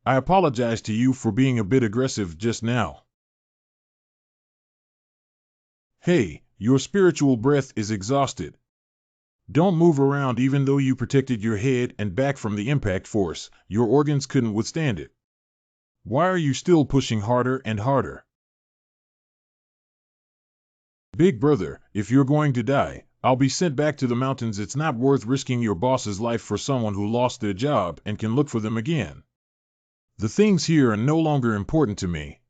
[SPEAKER 1] I apologize to you for being a bit aggressive just now. Hey, your spiritual breath is exhausted. Don't move around. Even though you protected your head and back from the impact force, your organs couldn't withstand it. Why are you still pushing harder and harder? Big brother, if you're going to die, I'll be sent back to the mountains. It's not worth risking your boss's life for someone who lost their job and can look for them again. The things here are no longer important to me.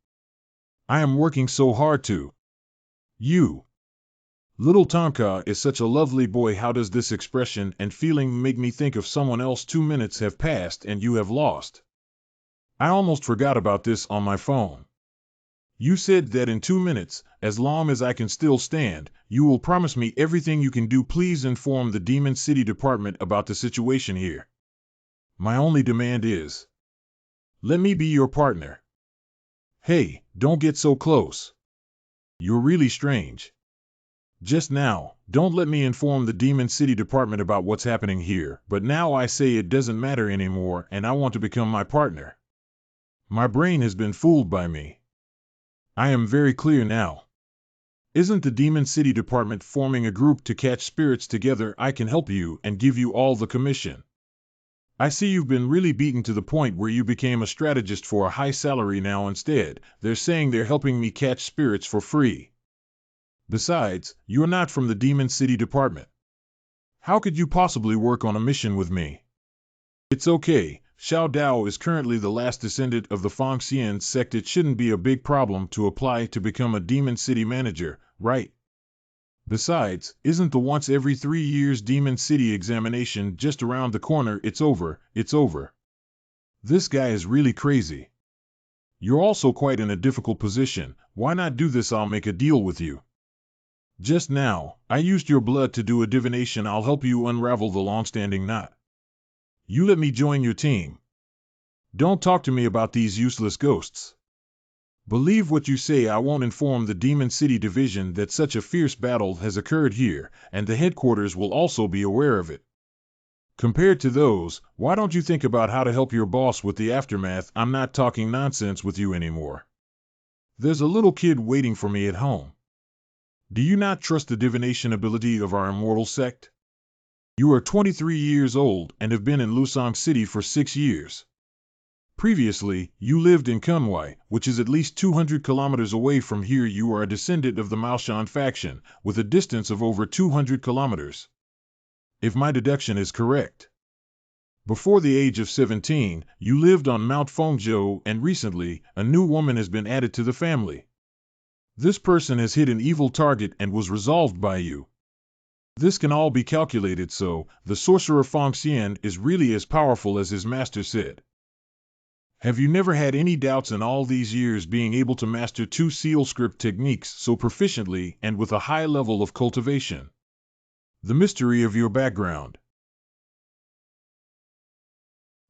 [SPEAKER 1] I am working so hard to. You. Little Tonka is such a lovely boy. How does this expression and feeling make me think of someone else? 2 minutes have passed and you have lost. I almost forgot about this on my phone. You said that in 2 minutes, as long as I can still stand, you will promise me everything you can do. Please inform the Demon City Department about the situation here. My only demand is, let me be your partner. Hey, don't get so close. You're really strange. Just now, don't let me inform the Demon City Department about what's happening here, but now I say it doesn't matter anymore and I want to become my partner. My brain has been fooled by me. I am very clear now. Isn't the Demon City Department forming a group to catch spirits together? I can help you and give you all the commission. I see you've been really beaten to the point where you became a strategist for a high salary. Now instead, they're saying they're helping me catch spirits for free. Besides, you're not from the Demon City Department. How could you possibly work on a mission with me? It's okay. Xiao Dao is currently the last descendant of the Fongxian sect. It shouldn't be a big problem to apply to become a Demon City manager, right? Besides, isn't the once every 3 years Demon City examination just around the corner? It's over. This guy is really crazy. You're also quite in a difficult position. Why not do this? I'll make a deal with you. Just now, I used your blood to do a divination. I'll help you unravel the long-standing knot. You let me join your team. Don't talk to me about these useless ghosts. Believe what you say. I won't inform the Demon City Division that such a fierce battle has occurred here, and the headquarters will also be aware of it. Compared to those, why don't you think about how to help your boss with the aftermath? I'm not talking nonsense with you anymore. There's a little kid waiting for me at home. Do you not trust the divination ability of our immortal sect? You are 23 years old and have been in Lusang City for 6 years. Previously, you lived in Kunwai, which is at least 200 kilometers away from here. You are a descendant of the Maoshan faction, with a distance of over 200 kilometers. If my deduction is correct. Before the age of 17, you lived on Mount Fengzhou, and recently, a new woman has been added to the family. This person has hit an evil target and was resolved by you. This can all be calculated, so the sorcerer Fongxian is really as powerful as his master said. Have you never had any doubts in all these years being able to master 2 seal script techniques so proficiently and with a high level of cultivation? The mystery of your background.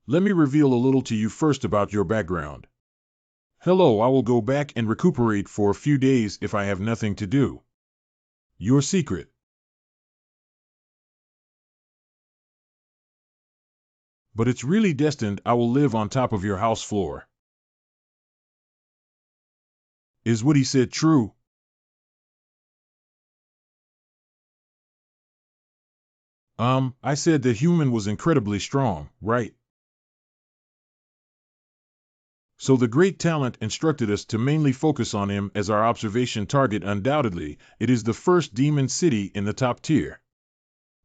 [SPEAKER 1] Let me reveal a little to you first about your background. Hello, I will go back and recuperate for a few days if I have nothing to do. Your secret. But it's really destined. I will live on top of your house floor. Is what he said true? I said the human was incredibly strong, right? So the great talent instructed us to mainly focus on him as our observation target. Undoubtedly, it is the first demon city in the top tier.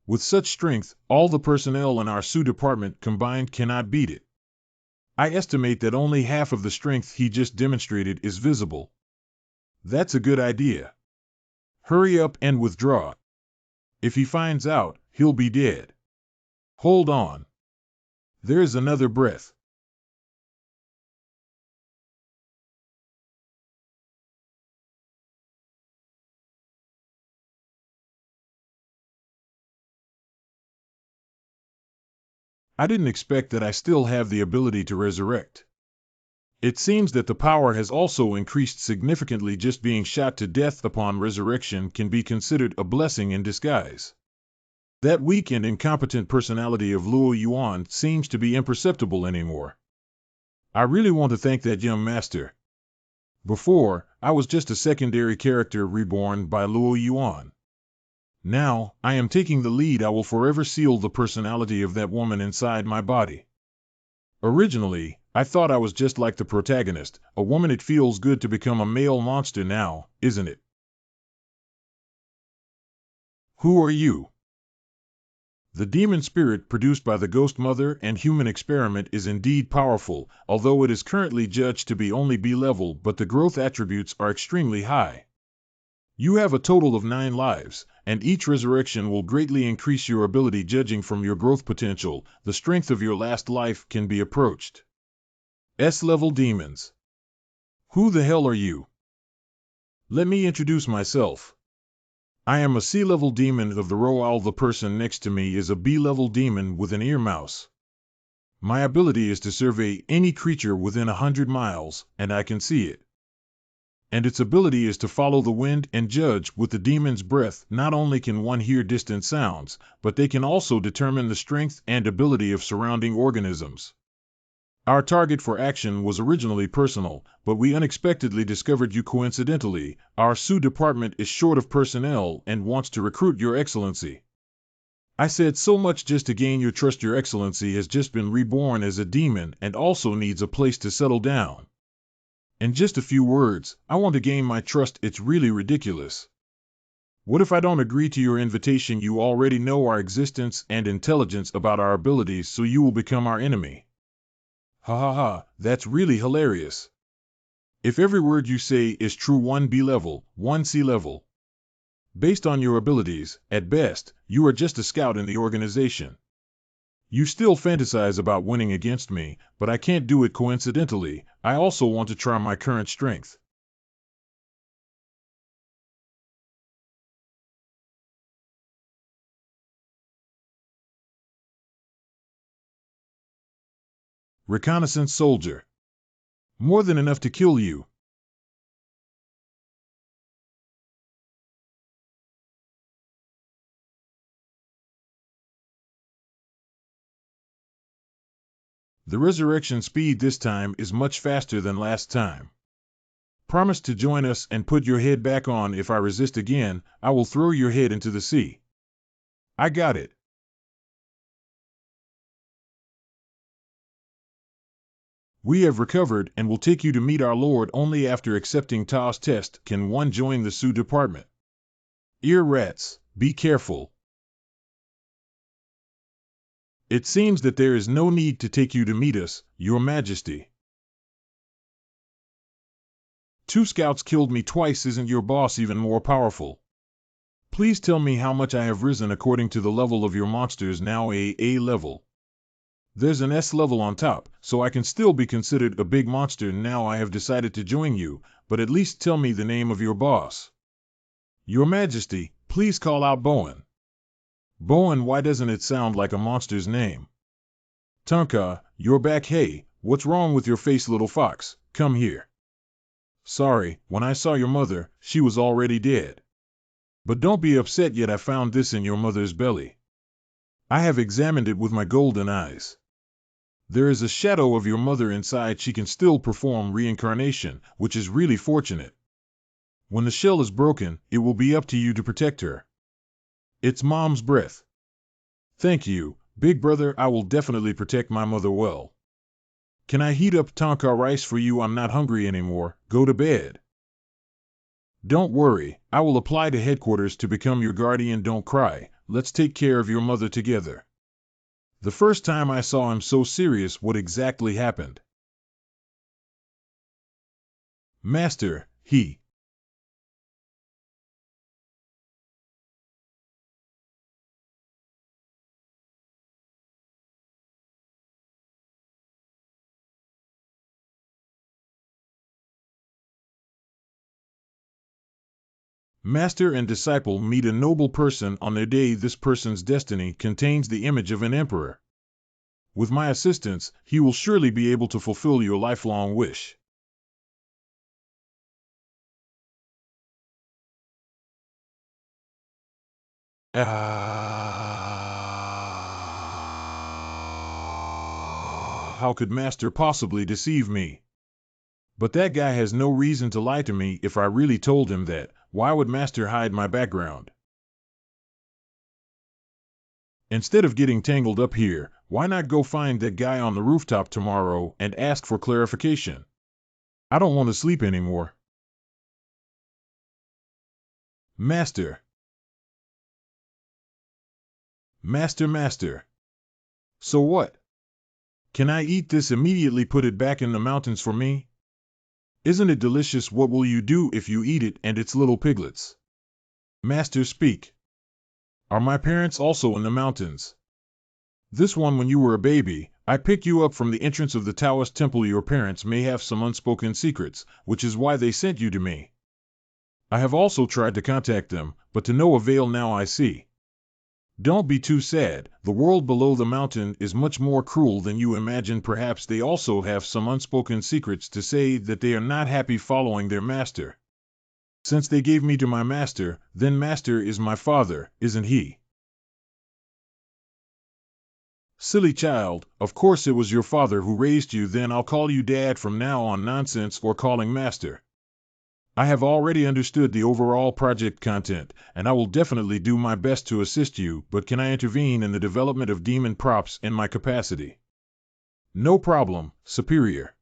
[SPEAKER 1] With such strength, all the personnel in our Su department combined cannot beat it. I estimate that only half of the strength he just demonstrated is visible. That's a good idea. Hurry up and withdraw. If he finds out, he'll be dead. Hold on. There's another breath. I didn't expect that I still have the ability to resurrect. It seems that the power has also increased significantly. Just being shot to death upon resurrection can be considered a blessing in disguise. That weak and incompetent personality of Luo Yuan seems to be imperceptible anymore. I really want to thank that young master. Before, I was just a secondary character reborn by Luo Yuan. Now, I am taking the lead. I will forever seal the personality of that woman inside my body. Originally, I thought I was just like the protagonist, a woman. It feels good to become a male monster now, isn't it? Who are you? The demon spirit produced by the Ghost Mother and human experiment is indeed powerful, although it is currently judged to be only B-level, but the growth attributes are extremely high. You have a total of 9 lives, and each resurrection will greatly increase your ability. Judging from your growth potential, the strength of your last life can be approached. S-level demons. Who the hell are you? Let me introduce myself. I am a C-level demon of the Royal. The person next to me is a B-level demon with an ear mouse. My ability is to survey any creature within 100 miles, and I can see it. And its ability is to follow the wind and judge with the demon's breath. Not only can one hear distant sounds, but they can also determine the strength and ability of surrounding organisms. Our target for action was originally personal, but we unexpectedly discovered you coincidentally. Our SU department is short of personnel and wants to recruit Your Excellency. I said so much just to gain your trust. Your Excellency has just been reborn as a demon and also needs a place to settle down. In just a few words, I want to gain my trust. It's really ridiculous. What if I don't agree to your invitation? You already know our existence and intelligence about our abilities, so you will become our enemy. Ha ha ha, that's really hilarious. If every word you say is true, 1 B-level, 1 C-level. Based on your abilities, at best, you are just a scout in the organization. You still fantasize about winning against me, but I can't do it coincidentally. I also want to try my current strength. Reconnaissance soldier. More than enough to kill you. The resurrection speed this time is much faster than last time. Promise to join us and put your head back on. If I resist again, I will throw your head into the sea. I got it. We have recovered and will take you to meet our lord. Only after accepting Tao's test can one join the SU department. Ear rats, be careful. It seems that there is no need to take you to meet us, Your Majesty. 2 scouts killed me twice. Isn't your boss even more powerful? Please tell me how much I have risen according to the level of your monsters. Now A level. There's an S level on top, so I can still be considered a big monster. Now I have decided to join you, but at least tell me the name of your boss. Your Majesty, please call out Bowen. Bowen, why doesn't it sound like a monster's name? Tonka, you're back. Hey, what's wrong with your face, little fox? Come here. Sorry, when I saw your mother, she was already dead. But don't be upset yet. I found this in your mother's belly. I have examined it with my golden eyes. There is a shadow of your mother inside. She can still perform reincarnation, which is really fortunate. When the shell is broken, it will be up to you to protect her. It's Mom's breath. Thank you, big brother. I will definitely protect my mother well. Can I heat up Tonka rice for you? I'm not hungry anymore. Go to bed. Don't worry, I will apply to headquarters to become your guardian. Don't cry, let's take care of your mother together. The first time I saw him so serious, what exactly happened? Master, he Master and disciple meet a noble person on their day. This person's destiny contains the image of an emperor. With my assistance, he will surely be able to fulfill your lifelong wish. How could Master possibly deceive me? But that guy has no reason to lie to me. If I really told him that, why would Master hide my background? Instead of getting tangled up here, why not go find that guy on the rooftop tomorrow and ask for clarification? I don't want to sleep anymore. Master. Master. So what? Can I eat this immediately? Put it back in the mountains for me? Isn't it delicious? What will you do if you eat it and its little piglets? Master, speak. Are my parents also in the mountains? This one, when you were a baby, I picked you up from the entrance of the Taoist temple. Your parents may have some unspoken secrets, which is why they sent you to me. I have also tried to contact them, but to no avail. Now I see. Don't be too sad. The world below the mountain is much more cruel than you imagine. Perhaps they also have some unspoken secrets to say that they are not happy following their master. Since they gave me to my master, then master is my father, isn't he? Silly child, of course it was your father who raised you. Then I'll call you dad from now on. Nonsense for calling master. I have already understood the overall project content, and I will definitely do my best to assist you, but can I intervene in the development of demon props in my capacity? No problem, Superior.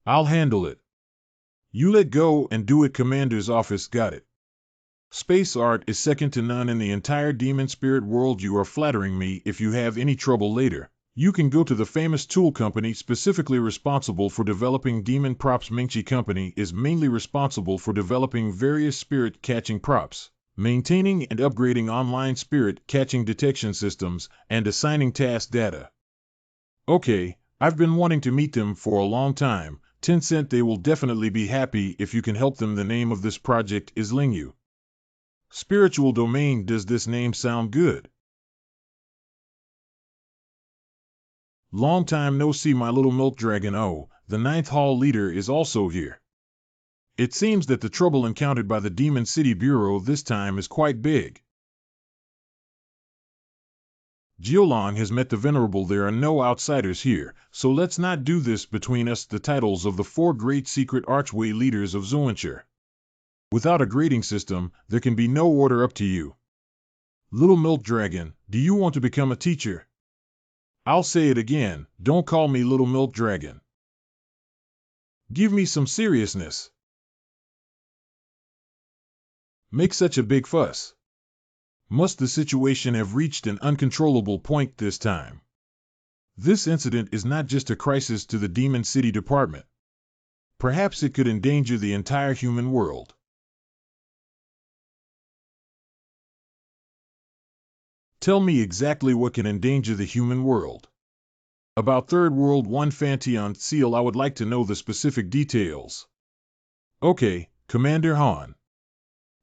[SPEAKER 1] I'll handle it. You let go and do it. Commander's office. Got it. Space art is second to none in the entire demon spirit world. You are flattering me. If you have any trouble later, you can go to the famous tool company specifically responsible for developing demon props. Mingchi Company is mainly responsible for developing various spirit catching props, maintaining and upgrading online spirit catching detection systems, and assigning task data. Okay, I've been wanting to meet them for a long time. Tencent, they will definitely be happy if you can help them. The name of this project is Lingyu. Spiritual domain. Does this name sound good? Long time no see, my little milk dragon. Oh, the Ninth Hall leader is also here. It seems that the trouble encountered by the Demon City Bureau this time is quite big. Jiolong has met the Venerable. There are no outsiders here, so let's not do this between us. The titles of the 4 great secret archway leaders of Zuancher. Without a grading system, there can be no order. Up to you. Little milk dragon, do you want to become a teacher? I'll say it again, don't call me little milk dragon. Give me some seriousness. Make such a big fuss. Must the situation have reached an uncontrollable point this time? This incident is not just a crisis to the Demon City Department. Perhaps it could endanger the entire human world. Tell me exactly what can endanger the human world. About Third World 1 Fantion Seal, I would like to know the specific details. Okay, Commander Han.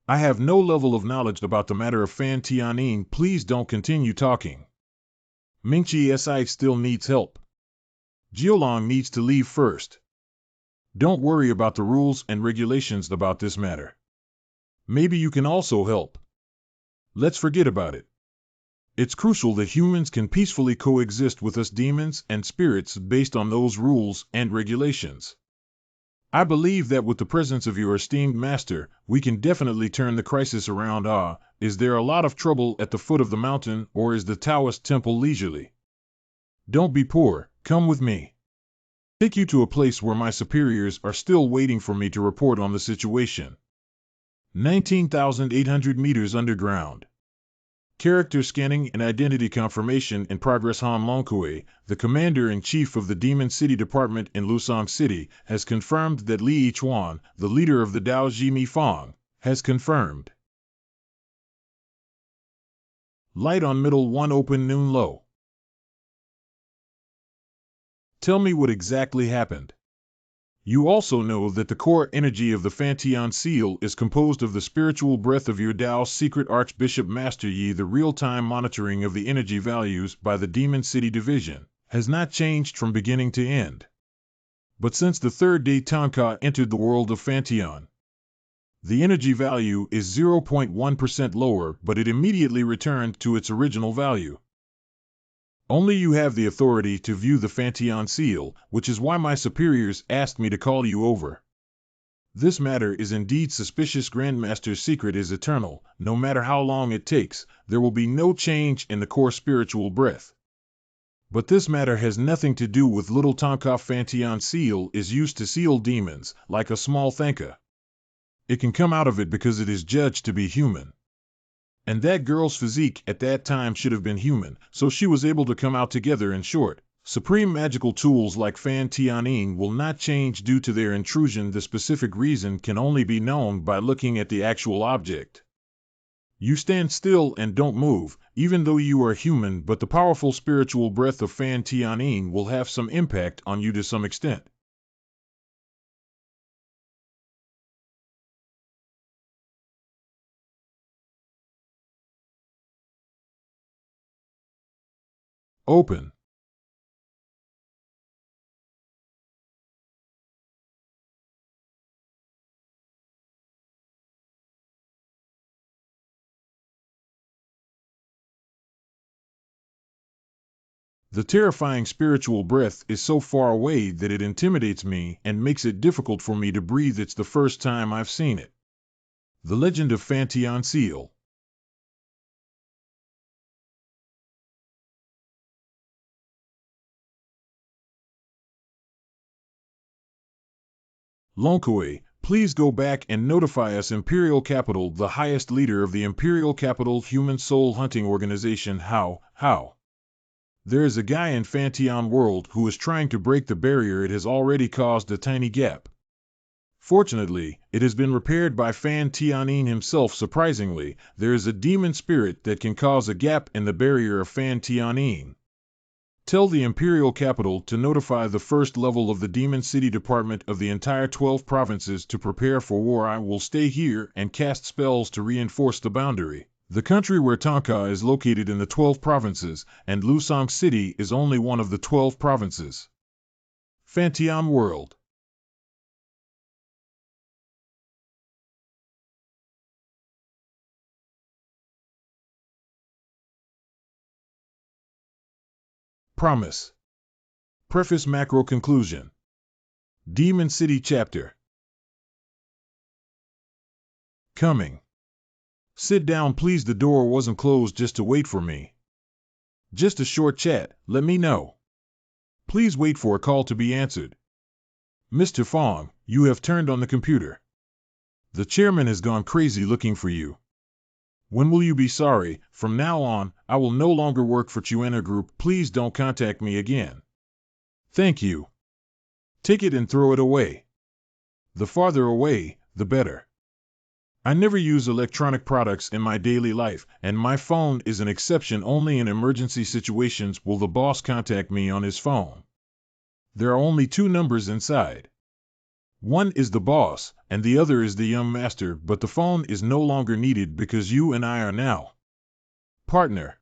[SPEAKER 1] I have no level of knowledge about the matter of Fan Tianyin. Please don't continue talking. Mingchi SI still needs help. Jiolong needs to leave first. Don't worry about the rules and regulations about this matter. Maybe you can also help. Let's forget about it. It's crucial that humans can peacefully coexist with us demons and spirits based on those rules and regulations. I believe that with the presence of your esteemed master, we can definitely turn the crisis around. Is there a lot of trouble at the foot of the mountain, or is the Taoist temple leisurely? Don't be poor, come with me. Take you to a place where my superiors are still waiting for me to report on the situation. 19,800 meters underground. Character scanning and identity confirmation in progress. Han Longkui, the commander-in-chief of the Demon City Department in Lusong City, has confirmed that Li Yichuan, the leader of the Dao Jimi Fang, has confirmed. Light on middle 1, open noon low. Tell me what exactly happened. You also know that the core energy of the Fanteon seal is composed of the spiritual breath of your Tao's secret Archbishop Master Yi. The real-time monitoring of the energy values by the Demon City Division has not changed from beginning to end. But since the third day Tonka entered the world of Fanteon, the energy value is 0.1% lower, but it immediately returned to its original value. Only you have the authority to view the Fanteon seal, which is why my superiors asked me to call you over. This matter is indeed suspicious. Grandmaster's secret is eternal. No matter how long it takes, there will be no change in the core spiritual breath. But this matter has nothing to do with little Tonka. Fanteon seal is used to seal demons, like a small Thanka. It can come out of it because it is judged to be human. And that girl's physique at that time should have been human, so she was able to come out together. In short, supreme magical tools like Fanteoning will not change due to their intrusion. The specific reason can only be known by looking at the actual object. You stand still and don't move, even though you are human, but the powerful spiritual breath of Fanteoning will have some impact on you to some extent. Open. The terrifying spiritual breath is so far away that it intimidates me and makes it difficult for me to breathe. It's the first time I've seen it. The Legend of Fanteon Seal. Lonkoi, please go back and notify us. Imperial Capital, the highest leader of the Imperial Capital Human Soul Hunting Organization. How? There is a guy in Fanteon World who is trying to break the barrier. It has already caused a tiny gap. Fortunately, it has been repaired by Fanteoning himself. Surprisingly, there is a demon spirit that can cause a gap in the barrier of Fanteoning. Tell the Imperial Capital to notify the first level of the Demon City Department of the entire 12 provinces to prepare for war. I will stay here and cast spells to reinforce the boundary. The country where Tonka is located in the 12 provinces, and Lusong City is only one of the 12 provinces. Fanteon World. Promise. Preface. Macro conclusion. Demon City Chapter. Coming. Sit down please. The door wasn't closed just to wait for me. Just a short chat, let me know. Please wait for a call to be answered. Mr. Fong, you have turned on the computer. The chairman has gone crazy looking for you. When will you be sorry? From now on, I will no longer work for Chuena Group. Please don't contact me again. Thank you. Take it and throw it away. The farther away, the better. I never use electronic products in my daily life, and my phone is an exception. Only in emergency situations will the boss contact me on his phone. There are only 2 numbers inside. One is the boss, and the other is the young master, but the phone is no longer needed because you and I are now partner.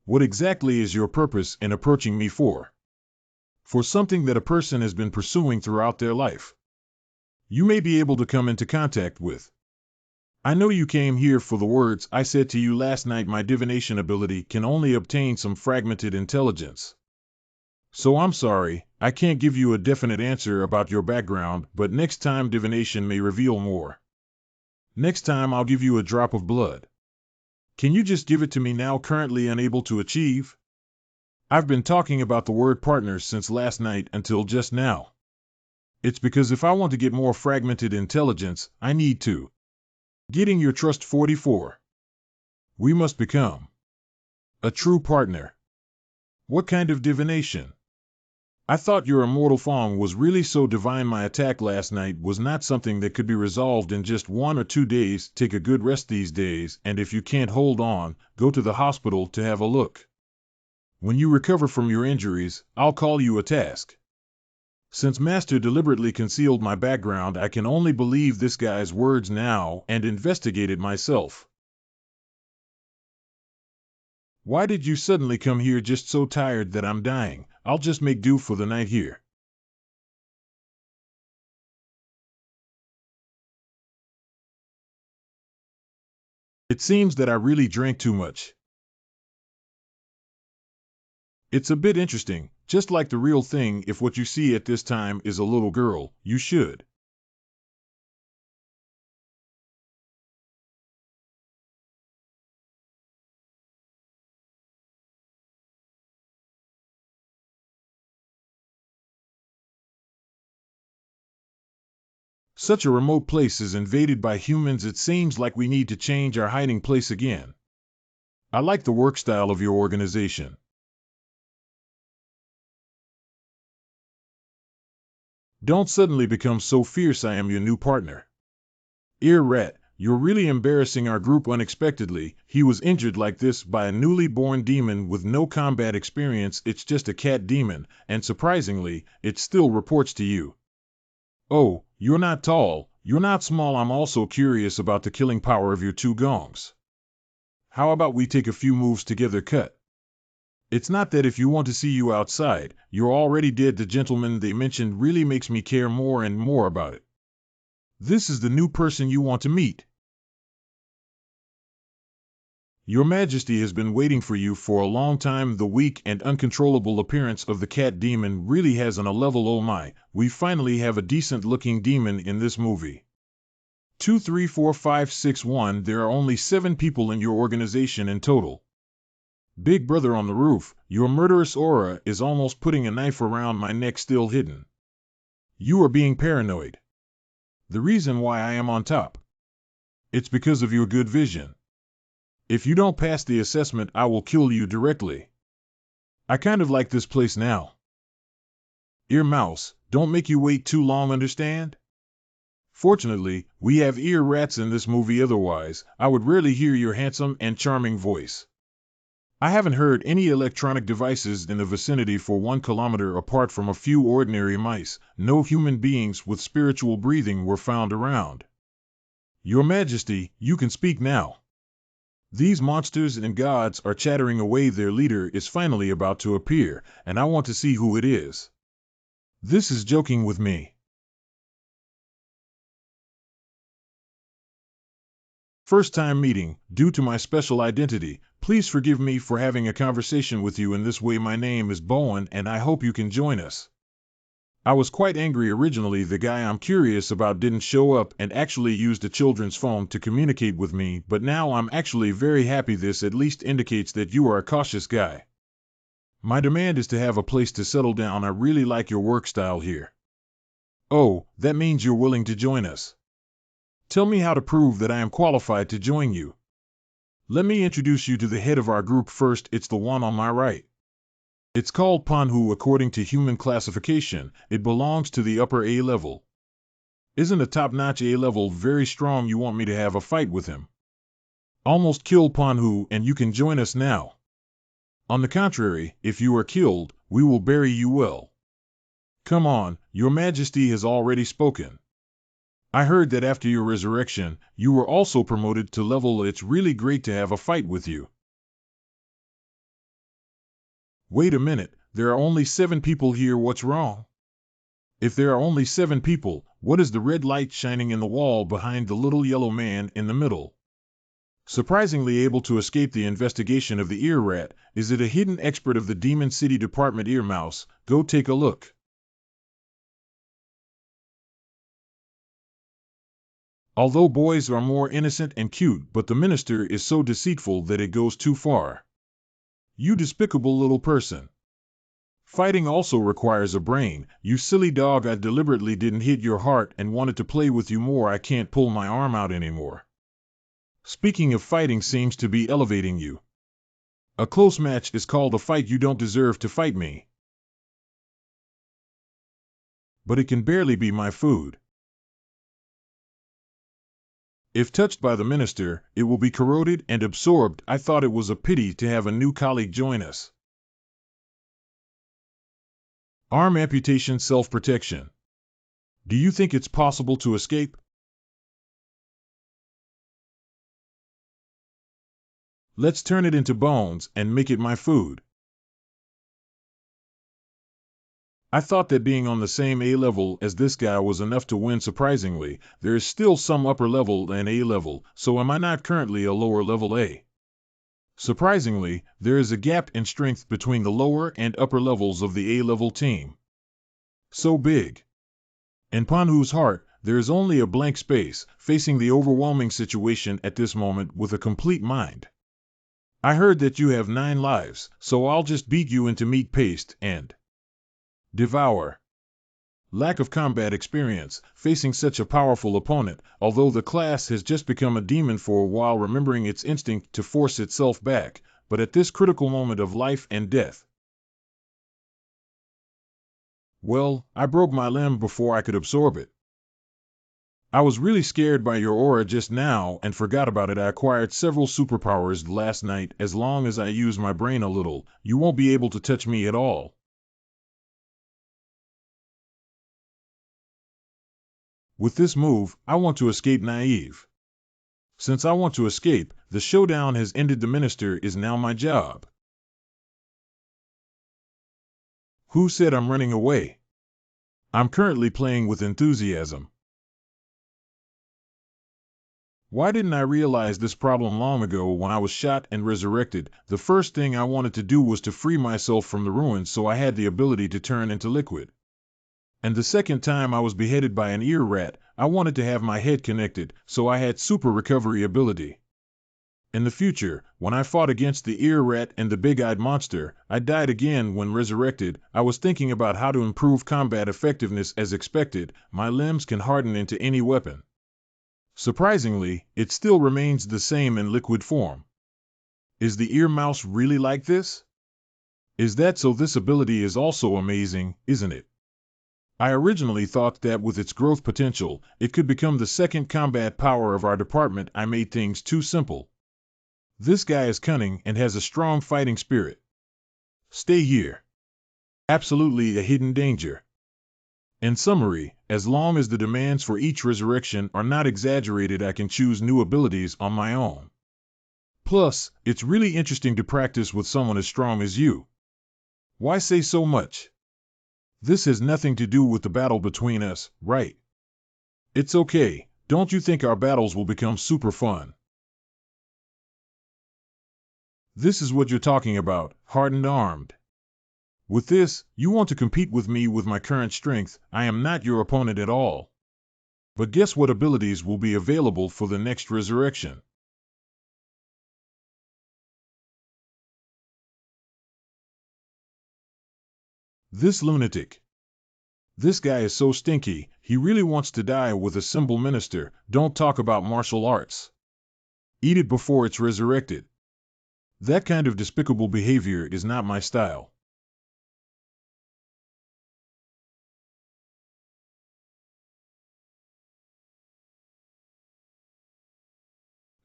[SPEAKER 1] What exactly is your purpose in approaching me for? For something that a person has been pursuing throughout their life. You may be able to come into contact with. I know you came here for the words I said to you last night. My divination ability can only obtain some fragmented intelligence. So I'm sorry, I can't give you a definite answer about your background, but next time divination may reveal more. Next time I'll give you a drop of blood. Can you just give it to me now? Currently unable to achieve? I've been talking about the word partners since last night until just now. It's because if I want to get more fragmented intelligence, I need to. Getting your trust. 44. We must become a true partner. What kind of divination? I thought your immortal Fong was really so divine. My attack last night was not something that could be resolved in just 1 or 2 days. Take a good rest these days, and if you can't hold on, go to the hospital to have a look. When you recover from your injuries, I'll call you a task. Since Master deliberately concealed my background, I can only believe this guy's words now and investigate it myself. Why did you suddenly come here? Just so tired that I'm dying. I'll just make do for the night here. It seems that I really drank too much. It's a bit interesting, just like the real thing. If what you see at this time is a little girl, you should. Such a remote place is invaded by humans. It seems like we need to change our hiding place again. I like the work style of your organization. Don't suddenly become so fierce. I am your new partner. Ear Rat, you're really embarrassing our group unexpectedly. He was injured like this by a newly born demon with no combat experience. It's just a cat demon, and surprisingly, it still reports to you. Oh, you're not tall, you're not small. I'm also curious about the killing power of your two gongs. How about we take a few moves together? Cut. It's not that if you want to see you outside, you're already dead. The gentleman they mentioned really makes me care more and more about it. This is the new person you want to meet. Your Majesty has been waiting for you for a long time. The weak and uncontrollable appearance of the cat demon really has on a level. Oh my, we finally have a decent looking demon in this movie. 2, 3, 4, 5, 6, 1. There are only 7 people in your organization in total. Big brother on the roof, your murderous aura is almost putting a knife around my neck, still hidden. You are being paranoid. The reason why I am on top. It's because of your good vision. If you don't pass the assessment, I will kill you directly. I kind of like this place now. Ear Mouse, don't make you wait too long, understand? Fortunately, we have ear rats in this movie, otherwise, I would rarely hear your handsome and charming voice. I haven't heard any electronic devices in the vicinity for 1 kilometer apart from a few ordinary mice. No human beings with spiritual breathing were found around. Your Majesty, you can speak now. These monsters and gods are chattering away. Their leader is finally about to appear, and I want to see who it is. This is joking with me. First time meeting. Due to my special identity, please forgive me for having a conversation with you in this way. My name is Bowen, and I hope you can join us. I was quite angry originally. The guy I'm curious about didn't show up and actually used a children's phone to communicate with me, but now I'm actually very happy. This at least indicates that you are a cautious guy. My demand is to have a place to settle down. I really like your work style here. Oh, that means you're willing to join us. Tell me how to prove that I am qualified to join you. Let me introduce you to the head of our group first. It's the one on my right. It's called Panhu according to human classification. It belongs to the upper A level. Isn't a top-notch A level very strong? You want me to have a fight with him? Almost kill Panhu and you can join us now. On the contrary, if you are killed, we will bury you well. Come on, your Majesty has already spoken. I heard that after your resurrection, you were also promoted to level. It's really great to have a fight with you. Wait a minute, there are only 7 people here. What's wrong? If there are only 7 people, what is the red light shining in the wall behind the little yellow man in the middle? Surprisingly able to escape the investigation of the ear rat, is it a hidden expert of the Demon City Department? Ear Mouse, go take a look. Although boys are more innocent and cute, but the minister is so deceitful that it goes too far. You despicable little person. Fighting also requires a brain. You silly dog, I deliberately didn't hit your heart and wanted to play with you more. I can't pull my arm out anymore. Speaking of fighting seems to be elevating you. A close match is called a fight. You don't deserve to fight me. But it can barely be my food. If touched by the minister, it will be corroded and absorbed. I thought it was a pity to have a new colleague join us. Arm amputation self-protection. Do you think it's possible to escape? Let's turn it into bones and make it my food. I thought that being on the same A level as this guy was enough to win. Surprisingly, there is still some upper level and A level, so am I not currently a lower level A? Surprisingly, there is a gap in strength between the lower and upper levels of the A level team. So big. In Panhu's heart, there is only a blank space, facing the overwhelming situation at this moment with a complete mind. I heard that you have 9 lives, so I'll just beat you into meat paste and devour. Lack of combat experience, facing such a powerful opponent, although the class has just become a demon for a while, remembering its instinct to force itself back, but at this critical moment of life and death. Well, I broke my limb before I could absorb it. I was really scared by your aura just now and forgot about it. I acquired several superpowers last night. As long as I use my brain a little, you won't be able to touch me at all. With this move, I want to escape naive. Since I want to escape, the showdown has ended. The minister is now my job. Who said I'm running away? I'm currently playing with enthusiasm. Why didn't I realize this problem long ago? When I was shot and resurrected, the first thing I wanted to do was to free myself from the ruins so I had the ability to turn into liquid. And the second time I was beheaded by an ear rat, I wanted to have my head connected, so I had super recovery ability. In the future, when I fought against the ear rat and the big-eyed monster, I died again. When resurrected, I was thinking about how to improve combat effectiveness. As expected, my limbs can harden into any weapon. Surprisingly, it still remains the same in liquid form. Is the ear mouse really like this? Is that so? This ability is also amazing, isn't it? I originally thought that with its growth potential, it could become the second combat power of our department. I made things too simple. This guy is cunning and has a strong fighting spirit. Stay here. Absolutely a hidden danger. In summary, as long as the demands for each resurrection are not exaggerated, I can choose new abilities on my own. Plus, it's really interesting to practice with someone as strong as you. Why say so much? This has nothing to do with the battle between us, right? It's okay. Don't you think our battles will become super fun? This is what you're talking about, hardened armed. With this, you want to compete with me with my current strength. I am not your opponent at all. But guess what abilities will be available for the next resurrection? This lunatic. This guy is so stinky, he really wants to die with a simple minister. Don't talk about martial arts. Eat it before it's resurrected. That kind of despicable behavior is not my style.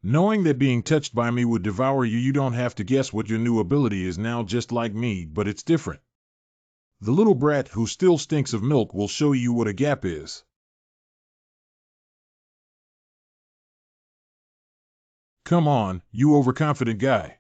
[SPEAKER 1] Knowing that being touched by me would devour you, you don't have to guess what your new ability is now. Just like me, but it's different. The little brat who still stinks of milk will show you what a gap is. Come on, you overconfident guy.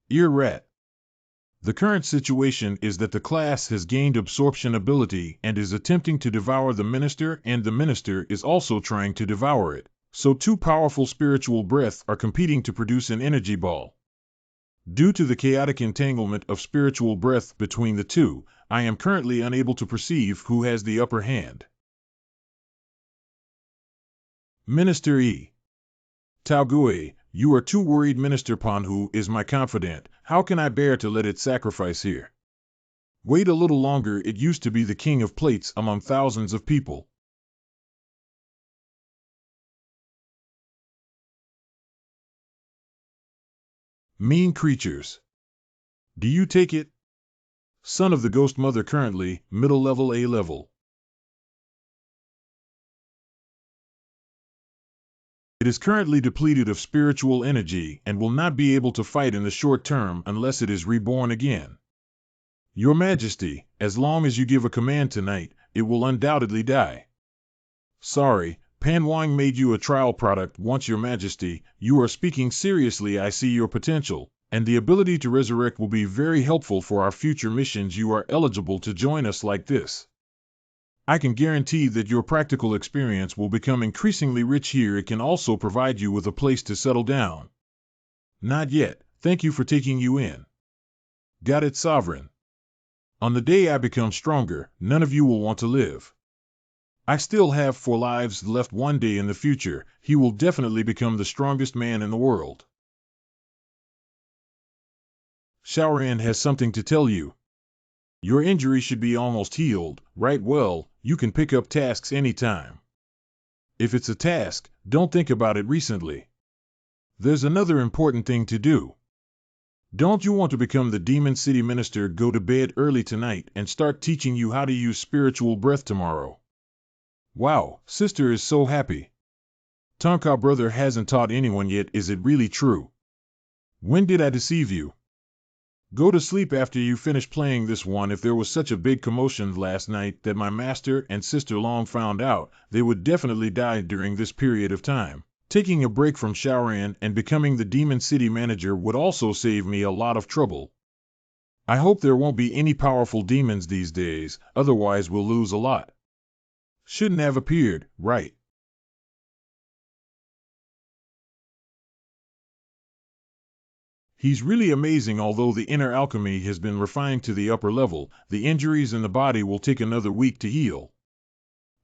[SPEAKER 1] Ear rat. The current situation is that the class has gained absorption ability and is attempting to devour the minister, and the minister is also trying to devour it. So two powerful spiritual breaths are competing to produce an energy ball. Due to the chaotic entanglement of spiritual breath between the two, I am currently unable to perceive who has the upper hand. Minister E. Taogue, you are too worried. Minister Panhu is my confidant. How can I bear to let it sacrifice here? Wait a little longer. It used to be the king of plates among thousands of people. Mean creatures. Do you take it? Son of the ghost mother, currently middle level A level. It is currently depleted of spiritual energy and will not be able to fight in the short term unless it is reborn again. Your Majesty, as long as you give a command tonight, it will undoubtedly die. Sorry, Pan Wang made you a trial product once, Your Majesty. You are speaking seriously. I see your potential, and the ability to resurrect will be very helpful for our future missions. You are eligible to join us like this. I can guarantee that your practical experience will become increasingly rich here. It can also provide you with a place to settle down. Not yet. Thank you for taking you in. Got it, Sovereign. On the day I become stronger, none of you will want to live. I still have 4 lives left. One day in the future, he will definitely become the strongest man in the world. Shaoran has something to tell you. Your injury should be almost healed, right? Well, you can pick up tasks anytime. If it's a task, don't think about it recently. There's another important thing to do. Don't you want to become the Demon City Minister? Go to bed early tonight and start teaching you how to use spiritual breath tomorrow. Wow, sister is so happy. Tonka brother hasn't taught anyone yet. Is it really true? When did I deceive you? Go to sleep after you finish playing this one. If there was such a big commotion last night that my master and sister Long found out, they would definitely die during this period of time. Taking a break from Shaoran and becoming the Demon City manager would also save me a lot of trouble. I hope there won't be any powerful demons these days, otherwise we'll lose a lot. Shouldn't have appeared, right? He's really amazing. Although the inner alchemy has been refined to the upper level, the injuries in the body will take another week to heal.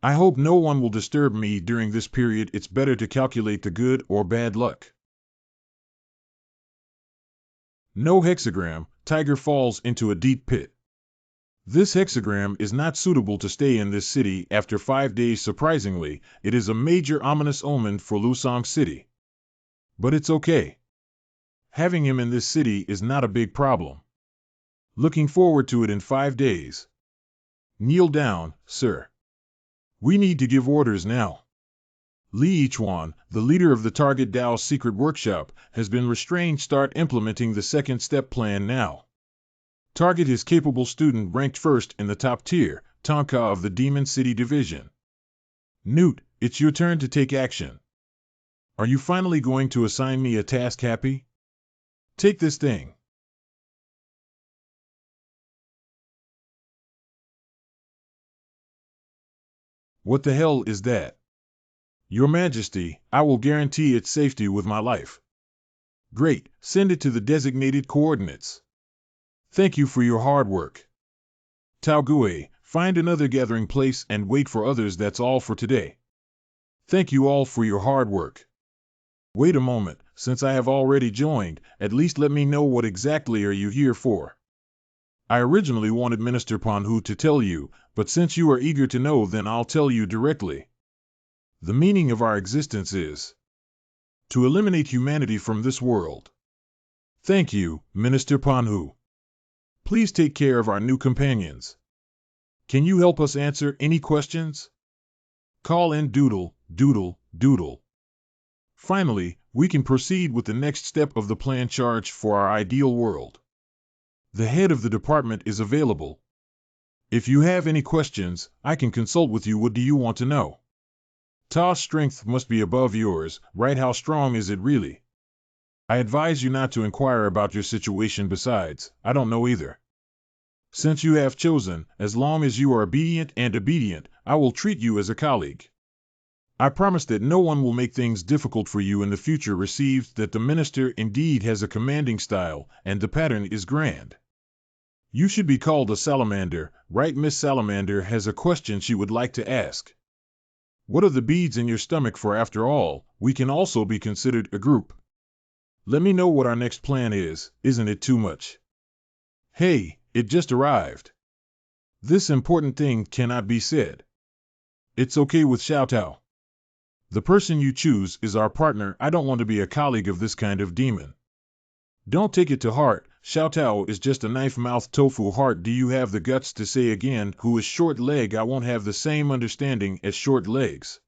[SPEAKER 1] I hope no one will disturb me during this period. It's better to calculate the good or bad luck. No hexagram. Tiger falls into a deep pit. This hexagram is not suitable to stay in this city after 5 days. Surprisingly, it is a major ominous omen for Lusong City. But it's okay. Having him in this city is not a big problem. Looking forward to it in 5 days. Kneel down, sir. We need to give orders now. Li Yichuan, the leader of the Target Dao's secret workshop, has been restrained. Start implementing the second step plan now. Target his capable student ranked first in the top tier, Tonka of the Demon City Division. Newt, it's your turn to take action. Are you finally going to assign me a task, Happy? Take this thing. What the hell is that? Your Majesty, I will guarantee its safety with my life. Great, send it to the designated coordinates. Thank you for your hard work. Tao Gui, find another gathering place and wait for others. That's all for today. Thank you all for your hard work. Wait a moment, since I have already joined, at least let me know what exactly are you here for. I originally wanted Minister Panhu to tell you, but since you are eager to know, then I'll tell you directly. The meaning of our existence is to eliminate humanity from this world. Thank you, Minister Panhu. Please take care of our new companions. Can you help us answer any questions? Call in Doodle, Doodle, Doodle. Finally, we can proceed with the next step of the plan. Charge for our ideal world. The head of the department is available. If you have any questions, I can consult with you. What do you want to know? Ta's strength must be above yours, right? How strong is it really? I advise you not to inquire about your situation. Besides, I don't know either. Since you have chosen, as long as you are obedient, I will treat you as a colleague. I promise that no one will make things difficult for you in the future. Received that the minister indeed has a commanding style, and the pattern is grand. You should be called a salamander, right? Miss Salamander has a question she would like to ask. What are the beads in your stomach for? After all, we can also be considered a group. Let me know what our next plan is. Isn't it too much? Hey, it just arrived. This important thing cannot be said. It's okay with Xiao Tao. The person you choose is our partner. I don't want to be a colleague of this kind of demon. Don't take it to heart. Xiao Tao is just a knife-mouthed tofu heart. Do you have the guts to say again, who is short leg? I won't have the same understanding as short legs.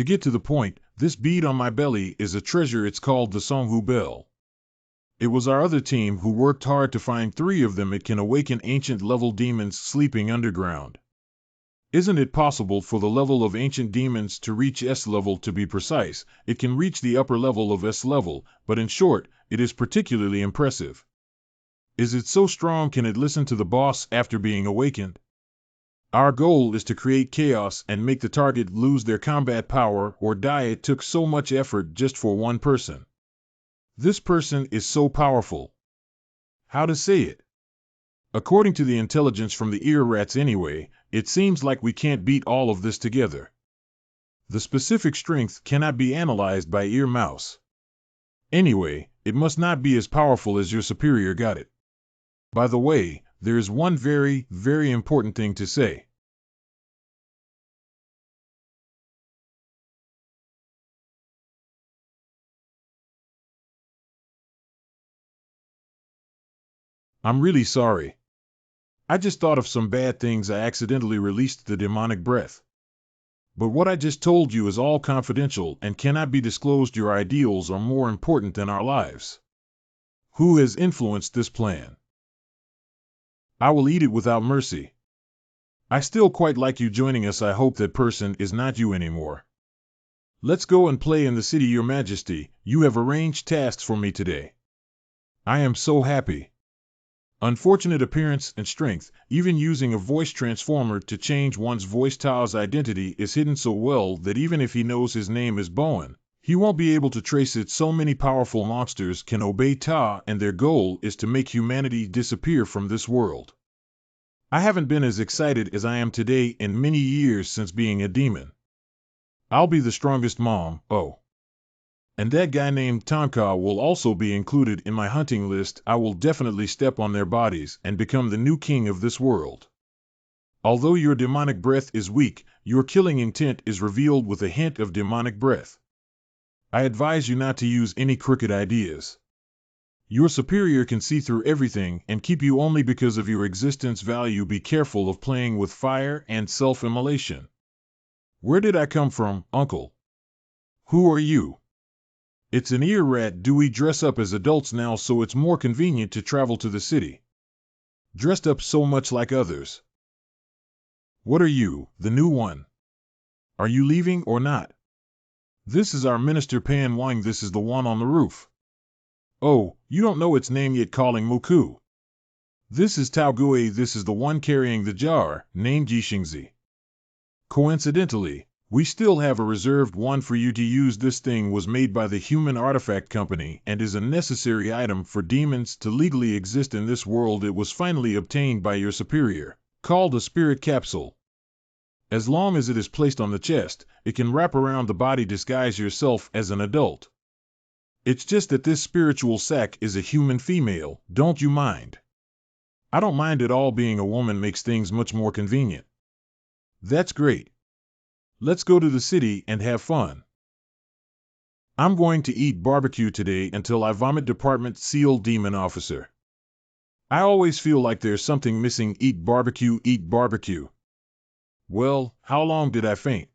[SPEAKER 1] To get to the point, this bead on my belly is a treasure. It's called the Songhu Bell. It was our other team who worked hard to find 3 of them. It can awaken ancient level demons sleeping underground. Isn't it possible for the level of ancient demons to reach S level? To be precise, it can reach the upper level of S level, but in short, it is particularly impressive. Is it so strong? Can it listen to the boss after being awakened? Our goal is to create chaos and make the target lose their combat power or die. It took so much effort just for one person. This person is so powerful. How to say it? According to the intelligence from the ear rats anyway, it seems like we can't beat all of this together. The specific strength cannot be analyzed by ear mouse. Anyway, it must not be as powerful as your superior. Got it? By the way, there is one very, very important thing to say. I'm really sorry. I just thought of some bad things. I accidentally released the demonic breath. But what I just told you is all confidential and cannot be disclosed. Your ideals are more important than our lives. Who has influenced this plan? I will eat it without mercy. I still quite like you joining us. I hope that person is not you anymore. Let's go and play in the city. Your Majesty, you have arranged tasks for me today. I am so happy. Unfortunate appearance and strength, even using a voice transformer to change one's voice. Tao's identity is hidden so well that even if he knows his name is Bowen, he won't be able to trace it. So many powerful monsters can obey Ta, and their goal is to make humanity disappear from this world. I haven't been as excited as I am today in many years since being a demon. I'll be the strongest, Mom. Oh. And that guy named Tonka will also be included in my hunting list. I will definitely step on their bodies and become the new king of this world. Although your demonic breath is weak, your killing intent is revealed with a hint of demonic breath. I advise you not to use any crooked ideas. Your superior can see through everything and keep you only because of your existence value. Be careful of playing with fire and self-immolation. Where did I come from, Uncle? Who are you? It's an ear rat. Do we dress up as adults now so it's more convenient to travel to the city? Dressed up so much like others. What are you, the new one? Are you leaving or not? This is our Minister Pan Wang. This is the one on the roof. Oh, you don't know its name yet. Calling Muku. This is Tao Gui. This is the one carrying the jar, named Yixingzi. Coincidentally, we still have a reserved one for you to use. This thing was made by the Human Artifact Company and is a necessary item for demons to legally exist in this world. It was finally obtained by your superior, called a spirit capsule. As long as it is placed on the chest, it can wrap around the body. Disguise yourself as an adult. It's just that this spiritual sac is a human female. Don't you mind? I don't mind at all. Being a woman makes things much more convenient. That's great. Let's go to the city and have fun. I'm going to eat barbecue today until I vomit. Department Seal Demon Officer. I always feel like there's something missing. Eat barbecue, eat barbecue. Well, how long did I faint?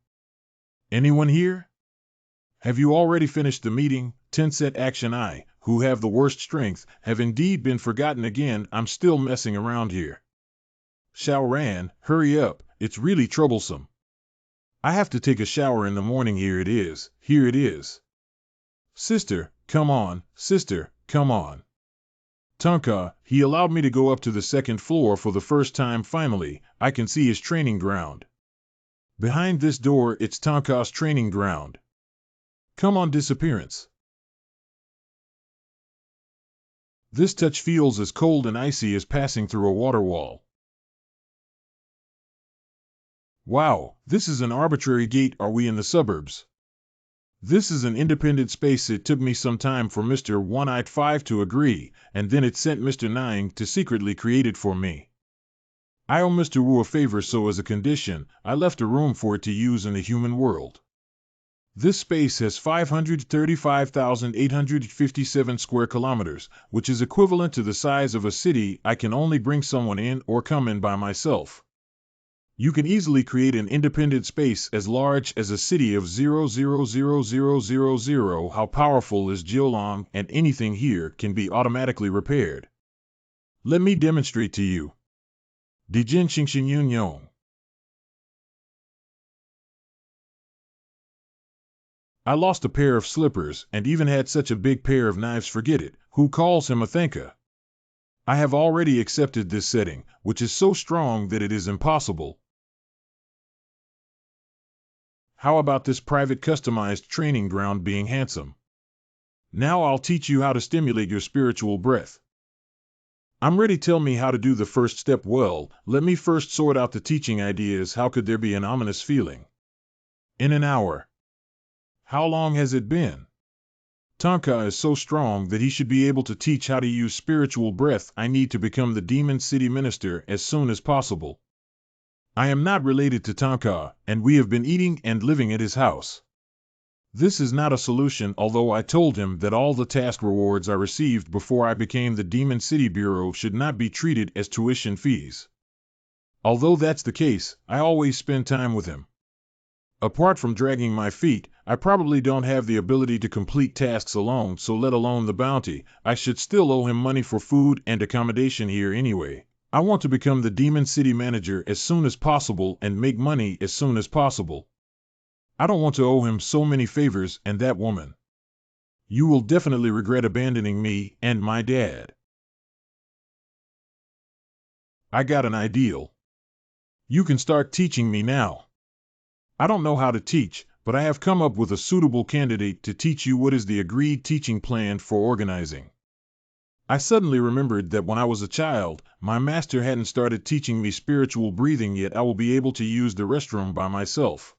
[SPEAKER 1] Anyone here? Have you already finished the meeting? 10 set action. I, who have the worst strength, have indeed been forgotten again. I'm still messing around here. Xiao Ran, hurry up, it's really troublesome. I have to take a shower in the morning. Here it is, here it is. Sister, come on, sister, come on. Tonka, he allowed me to go up to the 2nd floor for the first time. Finally, I can see his training ground. Behind this door, it's Tonka's training ground. Come on, disappearance. This touch feels as cold and icy as passing through a water wall. Wow, this is an arbitrary gate. Are we in the suburbs? This is an independent space. It took me some time for Mr. One-Eyed 5 to agree, and then it sent Mr. 9 to secretly create it for me. I owe Mr. Wu a favor, so as a condition, I left a room for it to use in the human world. This space has 535,857 square kilometers, which is equivalent to the size of a city. I can only bring someone in or come in by myself. You can easily create an independent space as large as a city of 0,000,000. How powerful is Jiolong, and anything here can be automatically repaired. Let me demonstrate to you. Dijin Xingxin Yun Yong. I lost a pair of slippers and even had such a big pair of knives. Forget it. Who calls him a thanka? I have already accepted this setting, which is so strong that it is impossible. How about this private customized training ground being handsome? Now I'll teach you how to stimulate your spiritual breath. I'm ready. Tell me how to do the first step. Well, let me first sort out the teaching ideas. How could there be an ominous feeling? In an hour. How long has it been? Tonka is so strong that he should be able to teach how to use spiritual breath. I need to become the Demon City Minister as soon as possible. I am not related to Tonka, and we have been eating and living at his house. This is not a solution, although I told him that all the task rewards I received before I became the Demon City Bureau should not be treated as tuition fees. Although that's the case, I always spend time with him. Apart from dragging my feet, I probably don't have the ability to complete tasks alone, so let alone the bounty, I should still owe him money for food and accommodation here anyway. I want to become the Demon City manager as soon as possible and make money as soon as possible. I don't want to owe him so many favors. And that woman. You will definitely regret abandoning me and my dad. I got an ideal. You can start teaching me now. I don't know how to teach, but I have come up with a suitable candidate to teach you. What is the agreed teaching plan for organizing? I suddenly remembered that when I was a child, my master hadn't started teaching me spiritual breathing yet. I will be able to use the restroom by myself.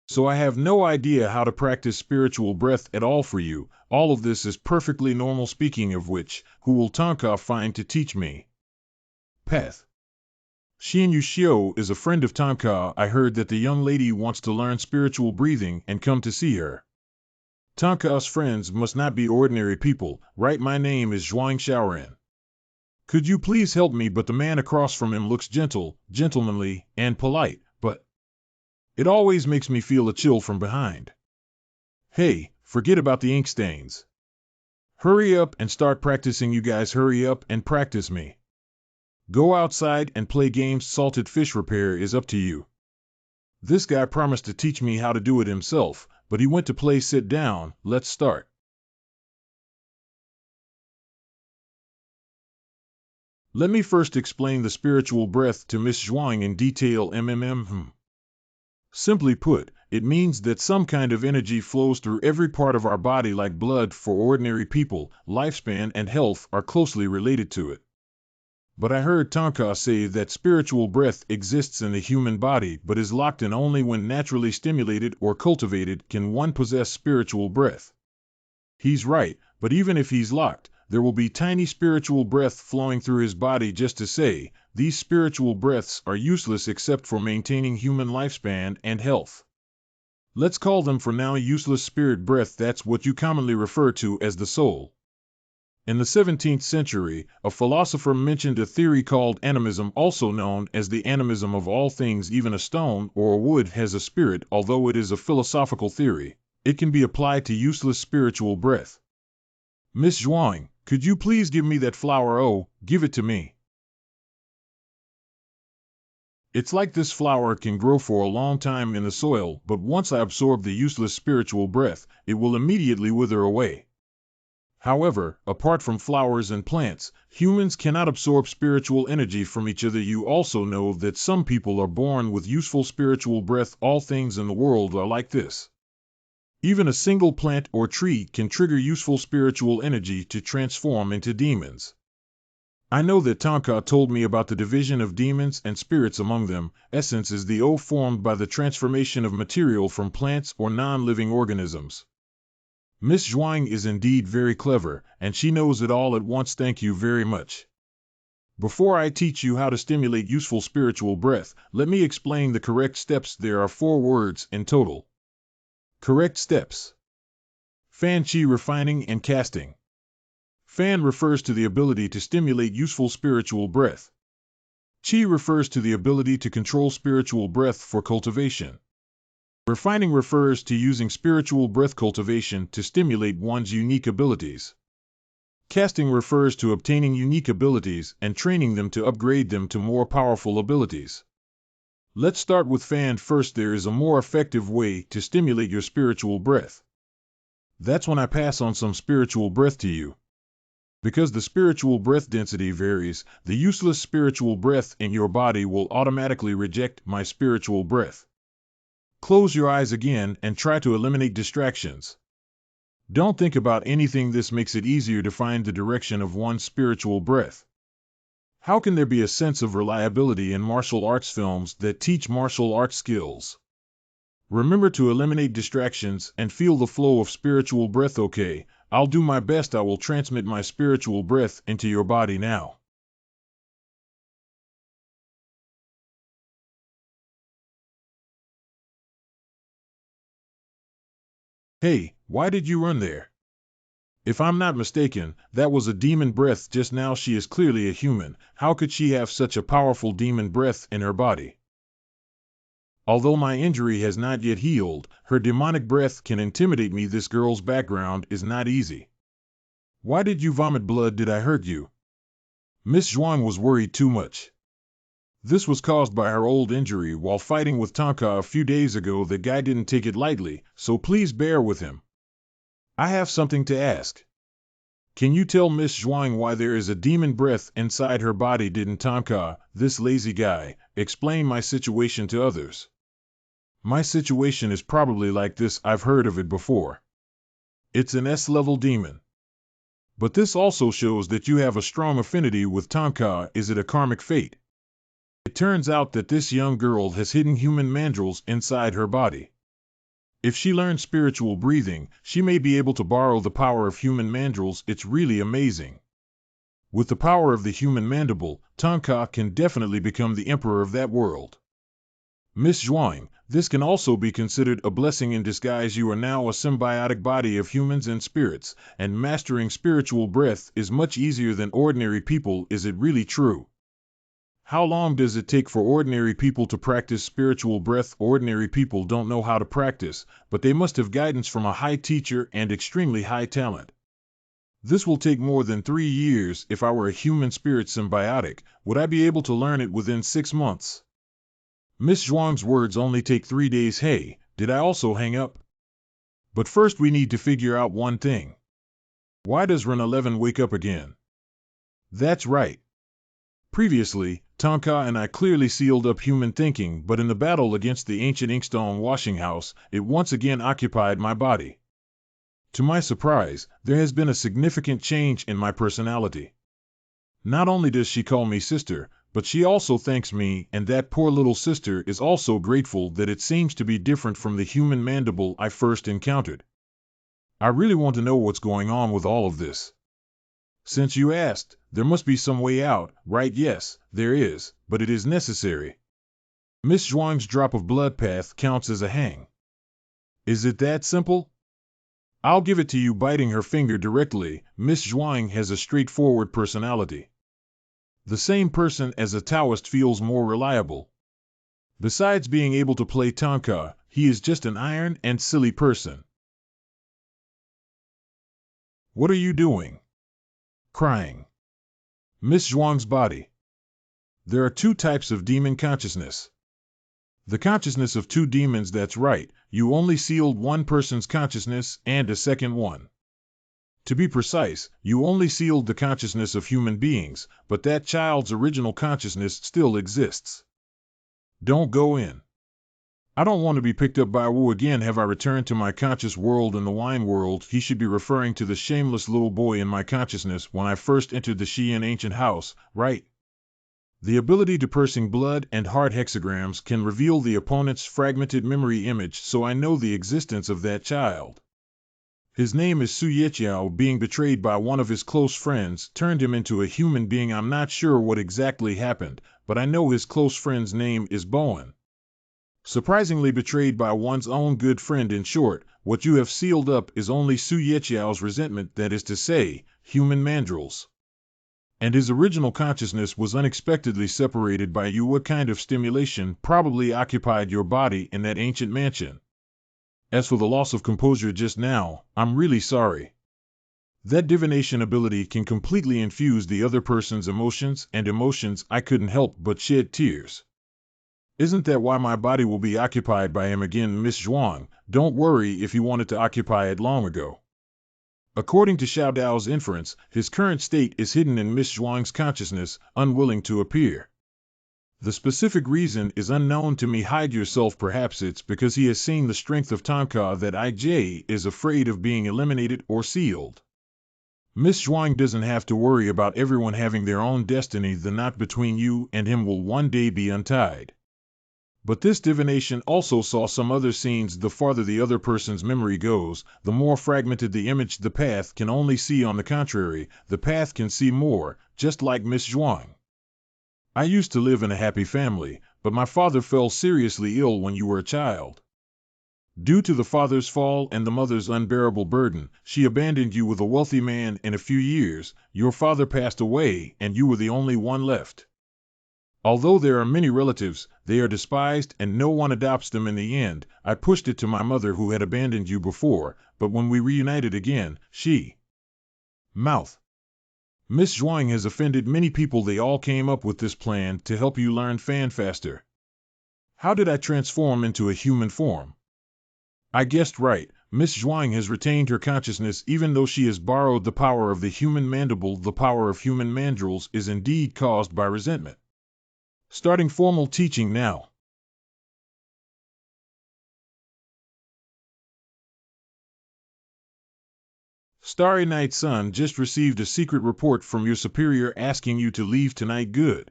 [SPEAKER 1] So I have no idea how to practice spiritual breath at all. For you, all of this is perfectly normal. Speaking of which, who will Tonka find to teach me? Path. Xian Yuxiu is a friend of Tonka. I heard that the young lady wants to learn spiritual breathing and come to see her. Tonka's friends must not be ordinary people, right? My name is Zhuang Xiaoran. Could you please help me? But the man across from him looks gentle, gentlemanly, and polite, but it always makes me feel a chill from behind. Hey, forget about the ink stains. Hurry up and start practicing. You guys hurry up and practice me. Go outside and play games. Salted fish repair is up to you. This guy promised to teach me how to do it himself, but he went to play. Sit down, let's start. Let me first explain the spiritual breath to Miss Zhuang in detail. Simply put, it means that some kind of energy flows through every part of our body like blood. For ordinary people, lifespan and health are closely related to it. But I heard Tonka say that spiritual breath exists in the human body but is locked in. Only when naturally stimulated or cultivated can one possess spiritual breath. He's right, but even if he's locked, there will be tiny spiritual breath flowing through his body. Just to say, these spiritual breaths are useless except for maintaining human lifespan and health. Let's call them for now useless spirit breath. That's what you commonly refer to as the soul. In the 17th century, a philosopher mentioned a theory called animism, also known as the animism of all things. Even a stone or a wood has a spirit. Although it is a philosophical theory, it can be applied to useless spiritual breath. Miss Zhuang, could you please give me that flower? Oh, give it to me. It's like this flower can grow for a long time in the soil, but once I absorb the useless spiritual breath, it will immediately wither away. However, apart from flowers and plants, humans cannot absorb spiritual energy from each other. You also know that some people are born with useful spiritual breath. All things in the world are like this. Even a single plant or tree can trigger useful spiritual energy to transform into demons. I know that Tonka told me about the division of demons and spirits among them. Essence is the O formed by the transformation of material from plants or non-living organisms. Miss Zhuang is indeed very clever, and she knows it all at once. Thank you very much. Before I teach you how to stimulate useful spiritual breath, let me explain the correct steps. There are 4 words in total. Correct steps. Fan Qi refining and casting. Fan refers to the ability to stimulate useful spiritual breath. Qi refers to the ability to control spiritual breath for cultivation. Refining refers to using spiritual breath cultivation to stimulate one's unique abilities. Casting refers to obtaining unique abilities and training them to upgrade them to more powerful abilities. Let's start with fan first. There is a more effective way to stimulate your spiritual breath. That's when I pass on some spiritual breath to you. Because the spiritual breath density varies, the useless spiritual breath in your body will automatically reject my spiritual breath. Close your eyes again and try to eliminate distractions. Don't think about anything. This makes it easier to find the direction of one's spiritual breath. How can there be a sense of reliability in martial arts films that teach martial arts skills? Remember to eliminate distractions and feel the flow of spiritual breath. Okay, I'll do my best. I will transmit my spiritual breath into your body now. Hey, why did you run there? If I'm not mistaken, that was a demon breath just now. She is clearly a human. How could she have such a powerful demon breath in her body? Although my injury has not yet healed, her demonic breath can intimidate me. This girl's background is not easy. Why did you vomit blood? Did I hurt you? Miss Zhuang was worried too much. This was caused by her old injury while fighting with Tonka a few days ago. The guy didn't take it lightly, so please bear with him. I have something to ask. Can you tell Miss Zhuang why there is a demon breath inside her body? Didn't Tonka, this lazy guy, explain my situation to others? My situation is probably like this. I've heard of it before. It's an S-level demon. But this also shows that you have a strong affinity with Tonka. Is it a karmic fate? It turns out that this young girl has hidden human mandrels inside her body. If she learns spiritual breathing, she may be able to borrow the power of human mandrels. It's really amazing. With the power of the human mandible, Tonka can definitely become the emperor of that world. Miss Zhuang, this can also be considered a blessing in disguise. You are now a symbiotic body of humans and spirits, and mastering spiritual breath is much easier than ordinary people. Is it really true? How long does it take for ordinary people to practice spiritual breath? Ordinary people don't know how to practice, but they must have guidance from a high teacher and extremely high talent. This will take more than 3 years. If I were a human spirit symbiotic, would I be able to learn it within 6 months? Miss Zhuang's words only take 3 days. Hey, did I also hang up? But first we need to figure out one thing. Why does Ren 11 wake up again? That's right. Previously, Tonka and I clearly sealed up human thinking, but in the battle against the ancient inkstone washing house, it once again occupied my body. To my surprise, there has been a significant change in my personality. Not only does she call me sister, but she also thanks me, and that poor little sister is also grateful. That it seems to be different from the human mandible I first encountered. I really want to know what's going on with all of this. Since you asked, there must be some way out, right? Yes, there is, but it is necessary. Miss Zhuang's drop of blood path counts as a hang. Is it that simple? I'll give it to you. Biting her finger directly, Miss Zhuang has a straightforward personality. The same person as a Taoist feels more reliable. Besides being able to play Tonka, he is just an iron and silly person. What are you doing? Crying. Miss Zhuang's body. There are 2 types of demon consciousness. The consciousness of 2 demons. That's right, you only sealed one person's consciousness and a second one. To be precise, you only sealed the consciousness of human beings, but that child's original consciousness still exists. Don't go in. I don't want to be picked up by Wu again. Have I returned to my conscious world in the wine world? He should be referring to the shameless little boy in my consciousness when I first entered the Xi'an ancient house, right? The ability to pursing blood and heart hexagrams can reveal the opponent's fragmented memory image, so I know the existence of that child. His name is Su Yeqiao. Being betrayed by one of his close friends turned him into a human being. I'm not sure what exactly happened, but I know his close friend's name is Bowen. Surprisingly betrayed by one's own good friend. In short, what you have sealed up is only Su Yeqiao's resentment, that is to say, human mandrels. And his original consciousness was unexpectedly separated by you. What kind of stimulation probably occupied your body in that ancient mansion? As for the loss of composure just now, I'm really sorry. That divination ability can completely infuse the other person's emotions, and emotions I couldn't help but shed tears. Isn't that why my body will be occupied by him again, Miss Zhuang? Don't worry if he wanted to occupy it long ago. According to Xiao Dao's inference, his current state is hidden in Miss Zhuang's consciousness, unwilling to appear. The specific reason is unknown to me. Hide yourself. Perhaps it's because he has seen the strength of Tonka that IJ is afraid of being eliminated or sealed. Miss Zhuang doesn't have to worry about everyone having their own destiny. The knot between you and him will one day be untied. But this divination also saw some other scenes. The farther the other person's memory goes, the more fragmented the image the path can only see. On the contrary, the path can see more, just like Miss Zhuang. I used to live in a happy family, but my father fell seriously ill when you were a child. Due to the father's fall and the mother's unbearable burden, she abandoned you with a wealthy man. In a few years, your father passed away and you were the only one left. Although there are many relatives, they are despised and no one adopts them. In the end, I pushed it to my mother who had abandoned you before, but when we reunited again, she... Mouth. Miss Zhuang has offended many people. They all came up with this plan to help you learn Fan faster. How did I transform into a human form? I guessed right. Miss Zhuang has retained her consciousness even though she has borrowed the power of the human mandible. The power of human mandrels is indeed caused by resentment. Starting formal teaching now. Starry Night Sun just received a secret report from your superior asking you to leave tonight. Good.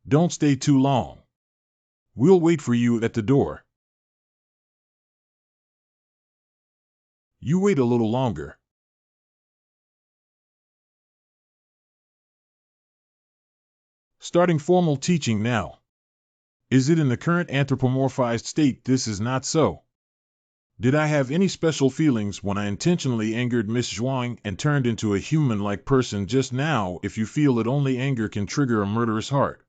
[SPEAKER 1] Don't stay too long. We'll wait for you at the door. You wait a little longer. Starting formal teaching now. Is it in the current anthropomorphized state? This is not so. Did I have any special feelings when I intentionally angered Miss Zhuang and turned into a human-like person just now? If you feel that only anger can trigger a murderous heart.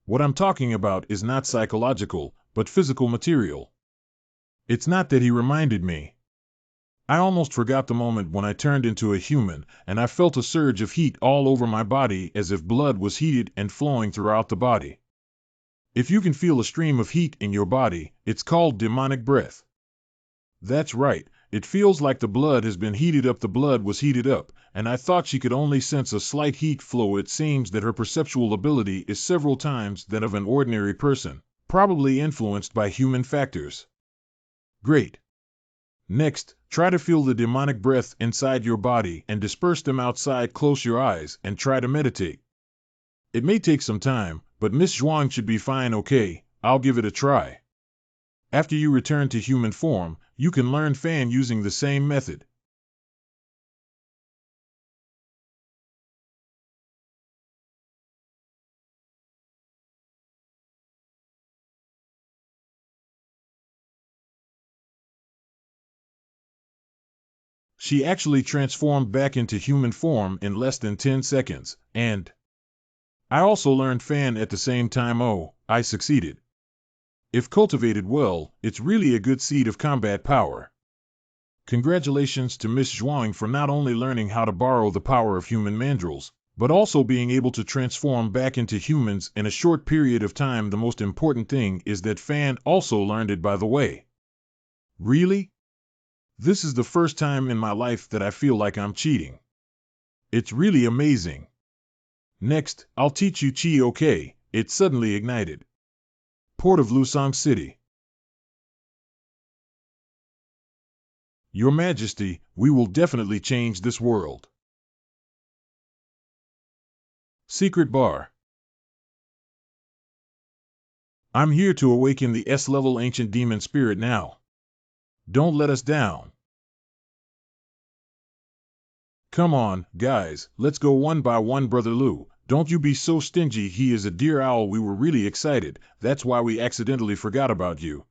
[SPEAKER 1] What I'm talking about is not psychological, but physical material. It's not that he reminded me. I almost forgot the moment when I turned into a human, and I felt a surge of heat all over my body as if blood was heated and flowing throughout the body. If you can feel a stream of heat in your body, it's called demonic breath. That's right, it feels like the blood has been heated up. The blood was heated up, and I thought she could only sense a slight heat flow. It seems that her perceptual ability is several times that of an ordinary person, probably influenced by human factors. Great. Next, try to feel the demonic breath inside your body and disperse them outside. Close your eyes and try to meditate. It may take some time, but Miss Zhuang should be fine. Okay, I'll give it a try. After you return to human form, you can learn Fan using the same method. She actually transformed back into human form in less than 10 seconds, and I also learned Fan at the same time. Oh, I succeeded. If cultivated well, it's really a good seed of combat power. Congratulations to Miss Zhuang for not only learning how to borrow the power of human mandrels, but also being able to transform back into humans in a short period of time. The most important thing is that Fan also learned it, by the way. Really? This is the first time in my life that I feel like I'm cheating. It's really amazing. Next, I'll teach you Qi. Okay, it suddenly ignited. Port of Lusang City. Your Majesty, we will definitely change this world. Secret bar. I'm here to awaken the S-level ancient demon spirit now. Don't let us down. Come on, guys, let's go one by one. Brother Lu, don't you be so stingy. He is a dear owl. We were really excited, that's why we accidentally forgot about you.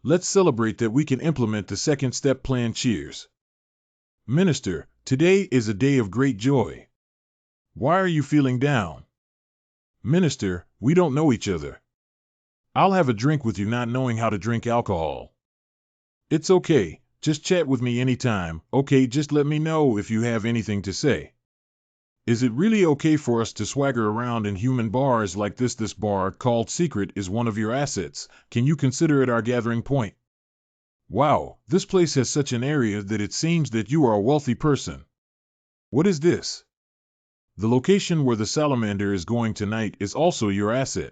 [SPEAKER 1] Let's celebrate that we can implement the second step plan. Cheers. Minister, today is a day of great joy. Why are you feeling down? Minister, we don't know each other. I'll have a drink with you not knowing how to drink alcohol. It's okay, just chat with me anytime, okay, just let me know if you have anything to say. Is it really okay for us to swagger around in human bars like this? This bar, called Secret, is one of your assets. Can you consider it our gathering point? Wow, this place has such an area that it seems that you are a wealthy person. What is this? The location where the salamander is going tonight is also your asset.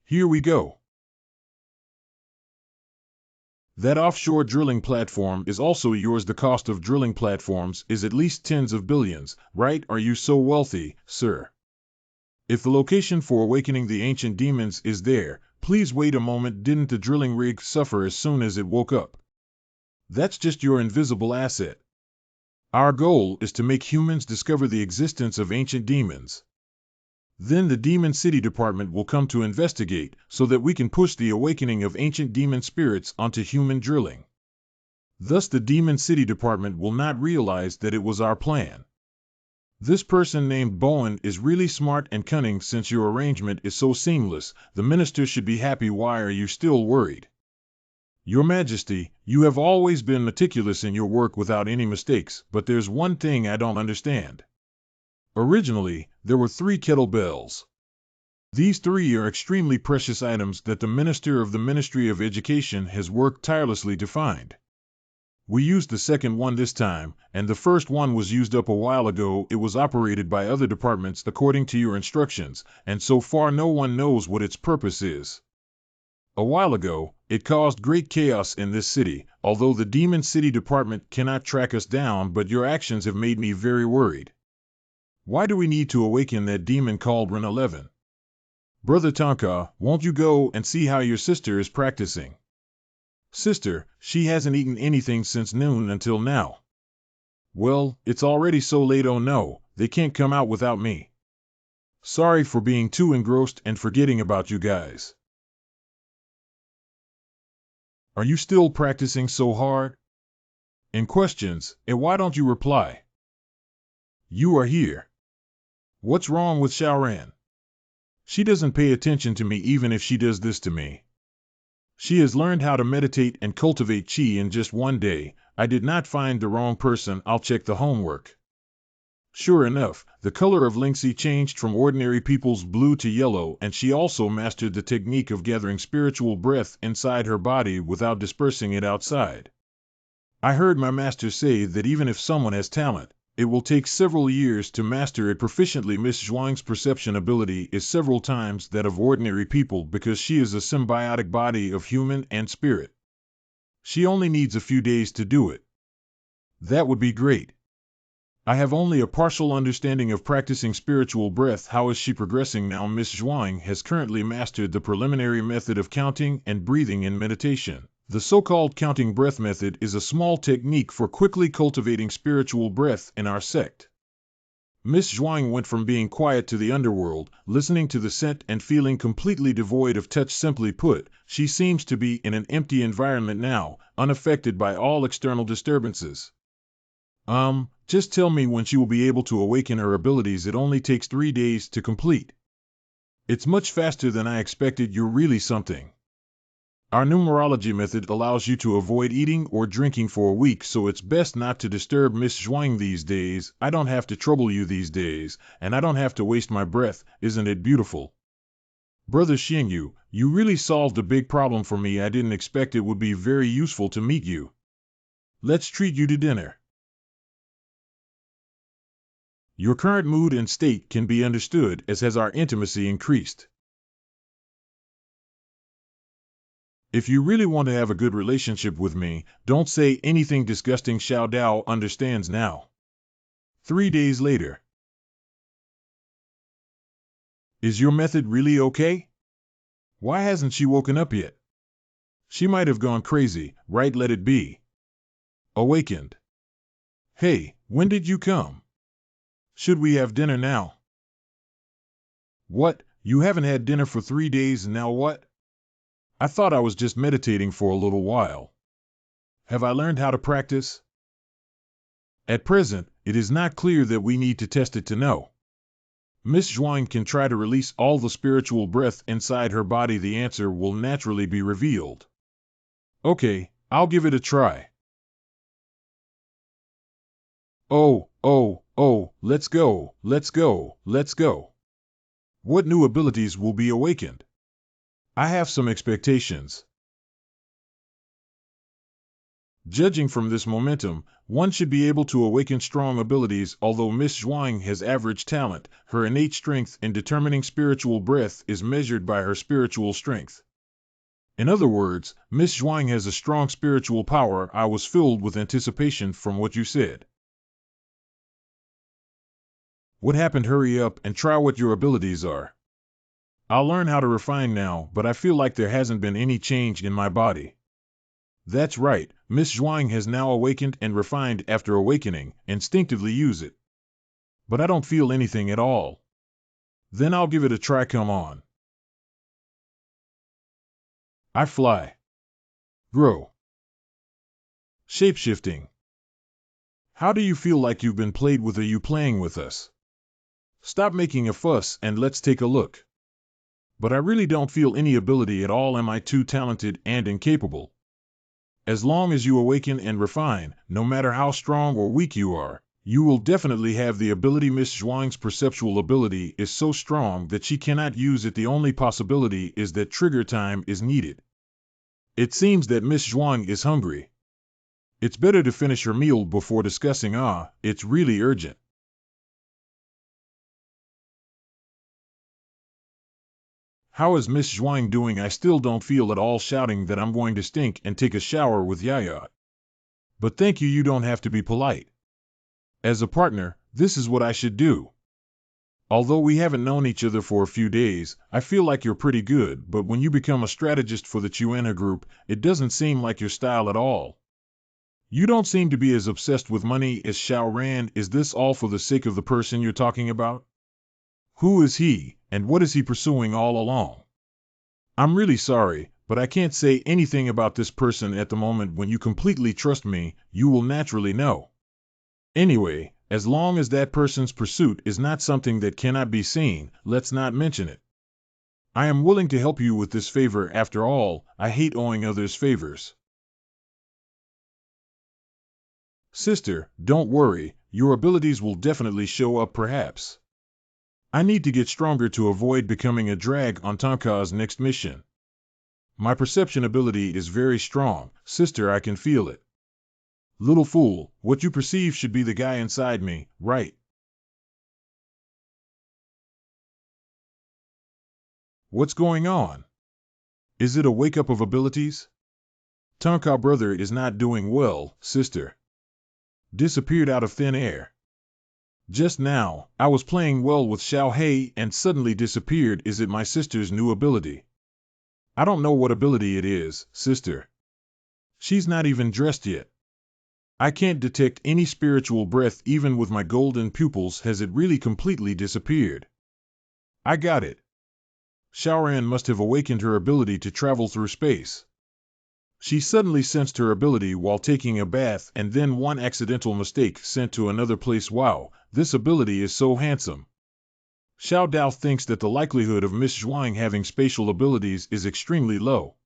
[SPEAKER 1] Here we go. That offshore drilling platform is also yours. The cost of drilling platforms is at least tens of billions, right? Are you so wealthy, sir? If the location for awakening the ancient demons is there, please wait a moment. Didn't the drilling rig suffer as soon as it woke up? That's just your invisible asset. Our goal is to make humans discover the existence of ancient demons. Then the Demon City Department will come to investigate so that we can push the awakening of ancient demon spirits onto human drilling. Thus the Demon City Department will not realize that it was our plan. This person named Bowen is really smart and cunning. Since your arrangement is so seamless, the minister should be happy. Why are you still worried? Your Majesty, you have always been meticulous in your work without any mistakes, but there's one thing I don't understand. Originally, there were 3 kettlebells. These 3 are extremely precious items that the Minister of the Ministry of Education has worked tirelessly to find. We used the second one this time, and the first one was used up a while ago. It was operated by other departments according to your instructions, and so far no one knows what its purpose is. A while ago, it caused great chaos in this city, although the Demon City Department cannot track us down, but your actions have made me very worried. Why do we need to awaken that demon called Ren 11? Brother Tonka, won't you go and see how your sister is practicing? Sister, she hasn't eaten anything since noon until now. Well, it's already so late. Oh no, they can't come out without me. Sorry for being too engrossed and forgetting about you guys. Are you still practicing so hard? In questions, and why don't you reply? You are here. What's wrong with Xiaoran? She doesn't pay attention to me even if she does this to me. She has learned how to meditate and cultivate qi in just one day. I did not find the wrong person. I'll check the homework. Sure enough, the color of Lingxi changed from ordinary people's blue to yellow, and she also mastered the technique of gathering spiritual breath inside her body without dispersing it outside. I heard my master say that even if someone has talent, it will take several years to master it proficiently. Miss Zhuang's perception ability is several times that of ordinary people because she is a symbiotic body of human and spirit. She only needs a few days to do it. That would be great. I have only a partial understanding of practicing spiritual breath. How is she progressing now? Miss Zhuang has currently mastered the preliminary method of counting and breathing in meditation. The so-called counting breath method is a small technique for quickly cultivating spiritual breath in our sect. Miss Zhuang went from being quiet to the underworld, listening to the scent and feeling completely devoid of touch. Simply put, she seems to be in an empty environment now, unaffected by all external disturbances. Just tell me when she will be able to awaken her abilities. It only takes 3 days to complete. It's much faster than I expected. You're really something. Our numerology method allows you to avoid eating or drinking for a week, so it's best not to disturb Miss Zhuang these days. I don't have to trouble you these days, and I don't have to waste my breath. Isn't it beautiful? Brother Xingyu, you really solved a big problem for me. I didn't expect it would be very useful to meet you. Let's treat you to dinner. Your current mood and state can be understood, as has our intimacy increased. If you really want to have a good relationship with me, don't say anything disgusting. Xiao Dao understands now. 3 days later. Is your method really okay? Why hasn't she woken up yet? She might have gone crazy, right? Let it be. Awakened. Hey, when did you come? Should we have dinner now? What? You haven't had dinner for 3 days and now what? I thought I was just meditating for a little while. Have I learned how to practice? At present, It is not clear that we need to test it to know. Miss Zhuang can try to release all the spiritual breath inside her body. The answer will naturally be revealed. Okay, I'll give it a try. Oh, let's go, let's go, let's go. What new abilities will be awakened? I have some expectations. Judging from this momentum, one should be able to awaken strong abilities. Although Miss Zhuang has average talent, her innate strength in determining spiritual breath is measured by her spiritual strength. In other words, Miss Zhuang has a strong spiritual power. I was filled with anticipation from what you said. What happened? Hurry up and try what your abilities are. I'll learn how to refine now, but I feel like there hasn't been any change in my body. That's right, Miss Zhuang has now awakened and refined. After awakening, instinctively use it. But I don't feel anything at all. Then I'll give it a try. Come on. I fly. Grow. Shapeshifting. How do you feel? Like you've been played with? Are you playing with us? Stop making a fuss and let's take a look. But I really don't feel any ability at all. Am I too talented and incapable? As long as you awaken and refine, no matter how strong or weak you are, you will definitely have the ability. Miss Zhuang's perceptual ability is so strong that she cannot use it. The only possibility is that trigger time is needed. It seems that Miss Zhuang is hungry. It's better to finish her meal before discussing. It's really urgent. How is Miss Zhuang doing? I still don't feel at all. Shouting that I'm going to stink and take a shower with Yaya. But thank you, you don't have to be polite. As a partner, this is what I should do. Although we haven't known each other for a few days, I feel like you're pretty good, but when you become a strategist for the Chuena group, it doesn't seem like your style at all. You don't seem to be as obsessed with money as Xiao Ran. Is this all for the sake of the person you're talking about? Who is he, and what is he pursuing all along? I'm really sorry, but I can't say anything about this person at the moment. When you completely trust me, you will naturally know. Anyway, as long as that person's pursuit is not something that cannot be seen, let's not mention it. I am willing to help you with this favor. After all, I hate owing others favors. Sister, don't worry, your abilities will definitely show up. Perhaps I need to get stronger to avoid becoming a drag on Tonka's next mission. My perception ability is very strong, sister. I can feel it. Little fool, what you perceive should be the guy inside me, right? What's going on? Is it a wake-up of abilities? Tonka brother is not doing well, sister. Disappeared out of thin air. Just now, I was playing well with Xiao Hei and suddenly disappeared. Is it my sister's new ability? I don't know what ability it is, sister. She's not even dressed yet. I can't detect any spiritual breath even with my golden pupils. Has it really completely disappeared? I got it. Xiaoran must have awakened her ability to travel through space. She suddenly sensed her ability while taking a bath, and then one accidental mistake sent to another place. Wow, this ability is so handsome. Xiao Dao thinks that the likelihood of Miss Zhuang having spatial abilities is extremely low.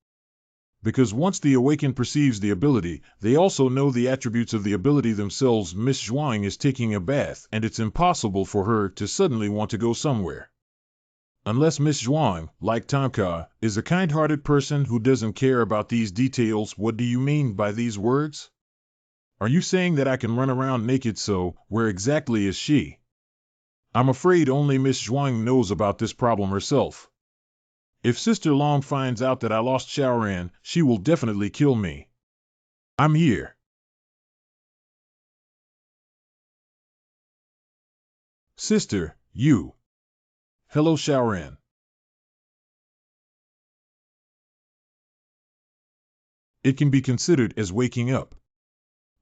[SPEAKER 1] Because once the awakened perceives the ability, they also know the attributes of the ability themselves. Miss Zhuang is taking a bath, and it's impossible for her to suddenly want to go somewhere. Unless Miss Zhuang, like Tonka, is a kind-hearted person who doesn't care about these details. What do you mean by these words? Are you saying that I can run around naked? So, where exactly is she? I'm afraid only Miss Zhuang knows about this problem herself. If Sister Long finds out that I lost Xiaoran, she will definitely kill me. I'm here. Sister, you. Hello, Xiaoran. It can be considered as waking up.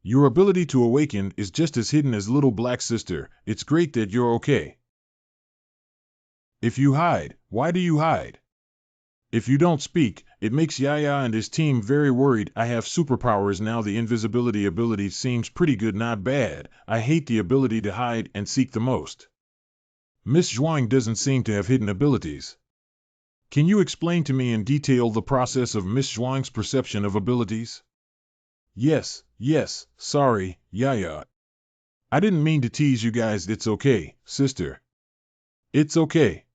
[SPEAKER 1] Your ability to awaken is just as hidden as Little Black Sister. It's great that you're okay. If you hide, why do you hide? If you don't speak, it makes Yaya and his team very worried. I have superpowers now. The invisibility ability seems pretty good, not bad. I hate the ability to hide and seek the most. Miss Zhuang doesn't seem to have hidden abilities. Can you explain to me in detail the process of Miss Zhuang's perception of abilities? Yes, sorry, Yaya. I didn't mean to tease you guys. It's okay, sister. It's okay.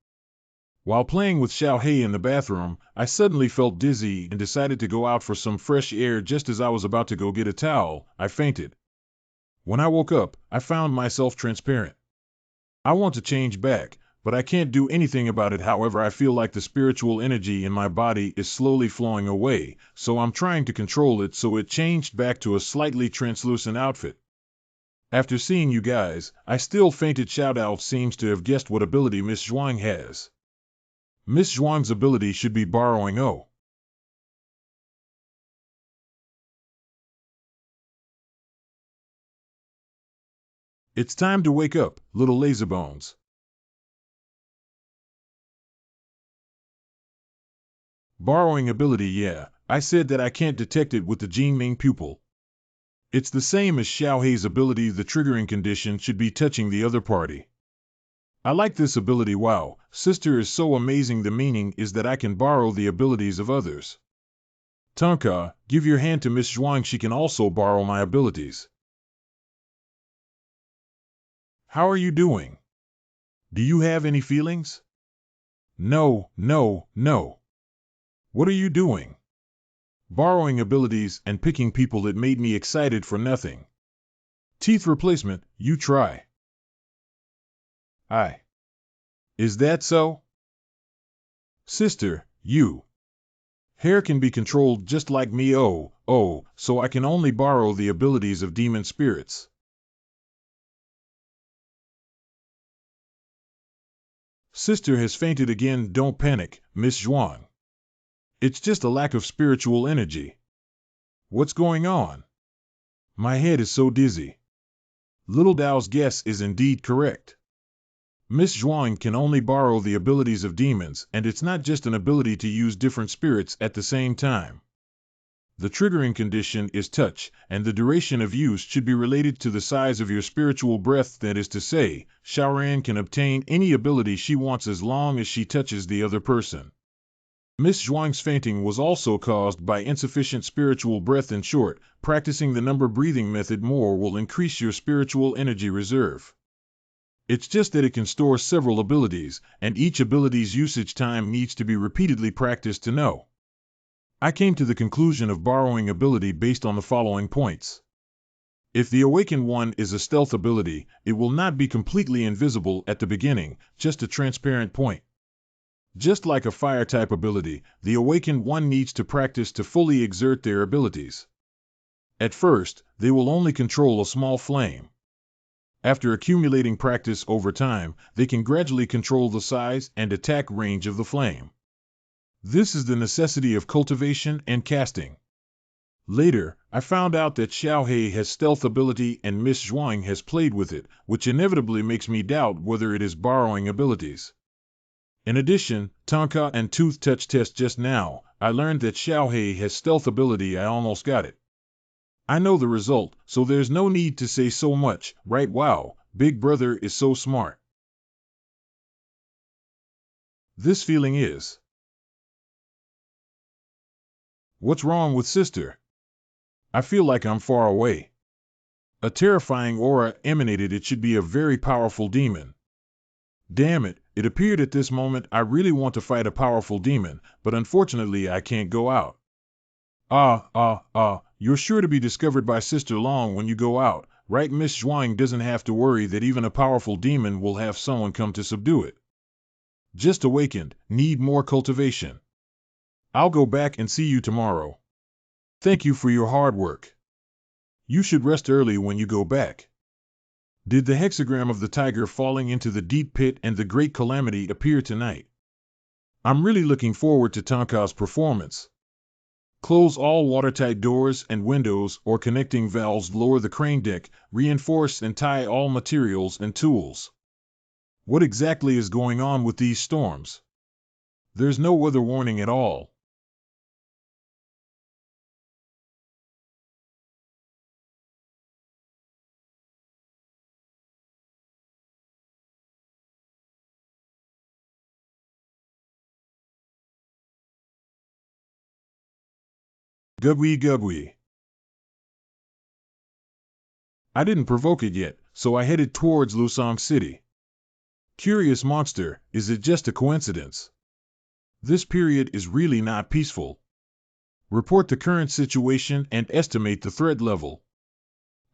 [SPEAKER 1] While playing with Xiaohei in the bathroom, I suddenly felt dizzy and decided to go out for some fresh air. Just as I was about to go get a towel, I fainted. When I woke up, I found myself transparent. I want to change back, but I can't do anything about it. However, I feel like the spiritual energy in my body is slowly flowing away, so I'm trying to control it, so it changed back to a slightly translucent outfit. After seeing you guys, I still fainted. Shoutout seems to have guessed what ability Miss Zhuang has. Miss Zhuang's ability should be borrowing. Oh. It's time to wake up, little lazybones. Borrowing ability, yeah. I said that I can't detect it with the Jingming pupil. It's the same as Xiaohei's ability. The triggering condition should be touching the other party. I like this ability. Wow, sister is so amazing. The meaning is that I can borrow the abilities of others. Tonka, give your hand to Miss Zhuang. She can also borrow my abilities. How are you doing? Do you have any feelings? No. What are you doing? Borrowing abilities and picking people. It made me excited for nothing. Teeth replacement, you try. Is that so? Sister, you. Hair can be controlled just like me. Oh, so I can only borrow the abilities of demon spirits. Sister has fainted again. Don't panic, Miss Zhuang. It's just a lack of spiritual energy. What's going on? My head is so dizzy. Little Dao's guess is indeed correct. Miss Zhuang can only borrow the abilities of demons, and it's not just an ability to use different spirits at the same time. The triggering condition is touch, and the duration of use should be related to the size of your spiritual breath. That is to say, Xiaoran can obtain any ability she wants as long as she touches the other person. Miss Zhuang's fainting was also caused by insufficient spiritual breath. In short, practicing the number breathing method more will increase your spiritual energy reserve. It's just that it can store several abilities, and each ability's usage time needs to be repeatedly practiced to know. I came to the conclusion of borrowing ability based on the following points. If the Awakened One is a stealth ability, it will not be completely invisible at the beginning, just a transparent point. Just like a fire-type ability, the Awakened One needs to practice to fully exert their abilities. At first, they will only control a small flame. After accumulating practice over time, they can gradually control the size and attack range of the flame. This is the necessity of cultivation and casting. Later, I found out that Xiaohei has stealth ability and Miss Zhuang has played with it, which inevitably makes me doubt whether it is borrowing abilities. In addition, Tonka and Tooth Touch test just now, I learned that Xiaohei has stealth ability. I almost got it. I know the result, so there's no need to say so much, right? Wow, Big Brother is so smart. This feeling is. What's wrong with sister? I feel like I'm far away. A terrifying aura emanated. It should be a very powerful demon. Damn it, it appeared at this moment I really want to fight a powerful demon, but unfortunately I can't go out. You're sure to be discovered by Sister Long when you go out, right? Miss Zhuang doesn't have to worry that even a powerful demon will have someone come to subdue it. Just awakened, need more cultivation. I'll go back and see you tomorrow. Thank you for your hard work. You should rest early when you go back. Did the hexagram of the tiger falling into the deep pit and the great calamity appear tonight? I'm really looking forward to Tonka's performance. Close all watertight doors and windows or connecting valves. Lower the crane deck, reinforce and tie all materials and tools. What exactly is going on with these storms? There's no weather warning at all. Gubwee gubwee. I didn't provoke it yet, so I headed towards Lusong City. Curious monster, is it just a coincidence? This period is really not peaceful. Report the current situation and estimate the threat level.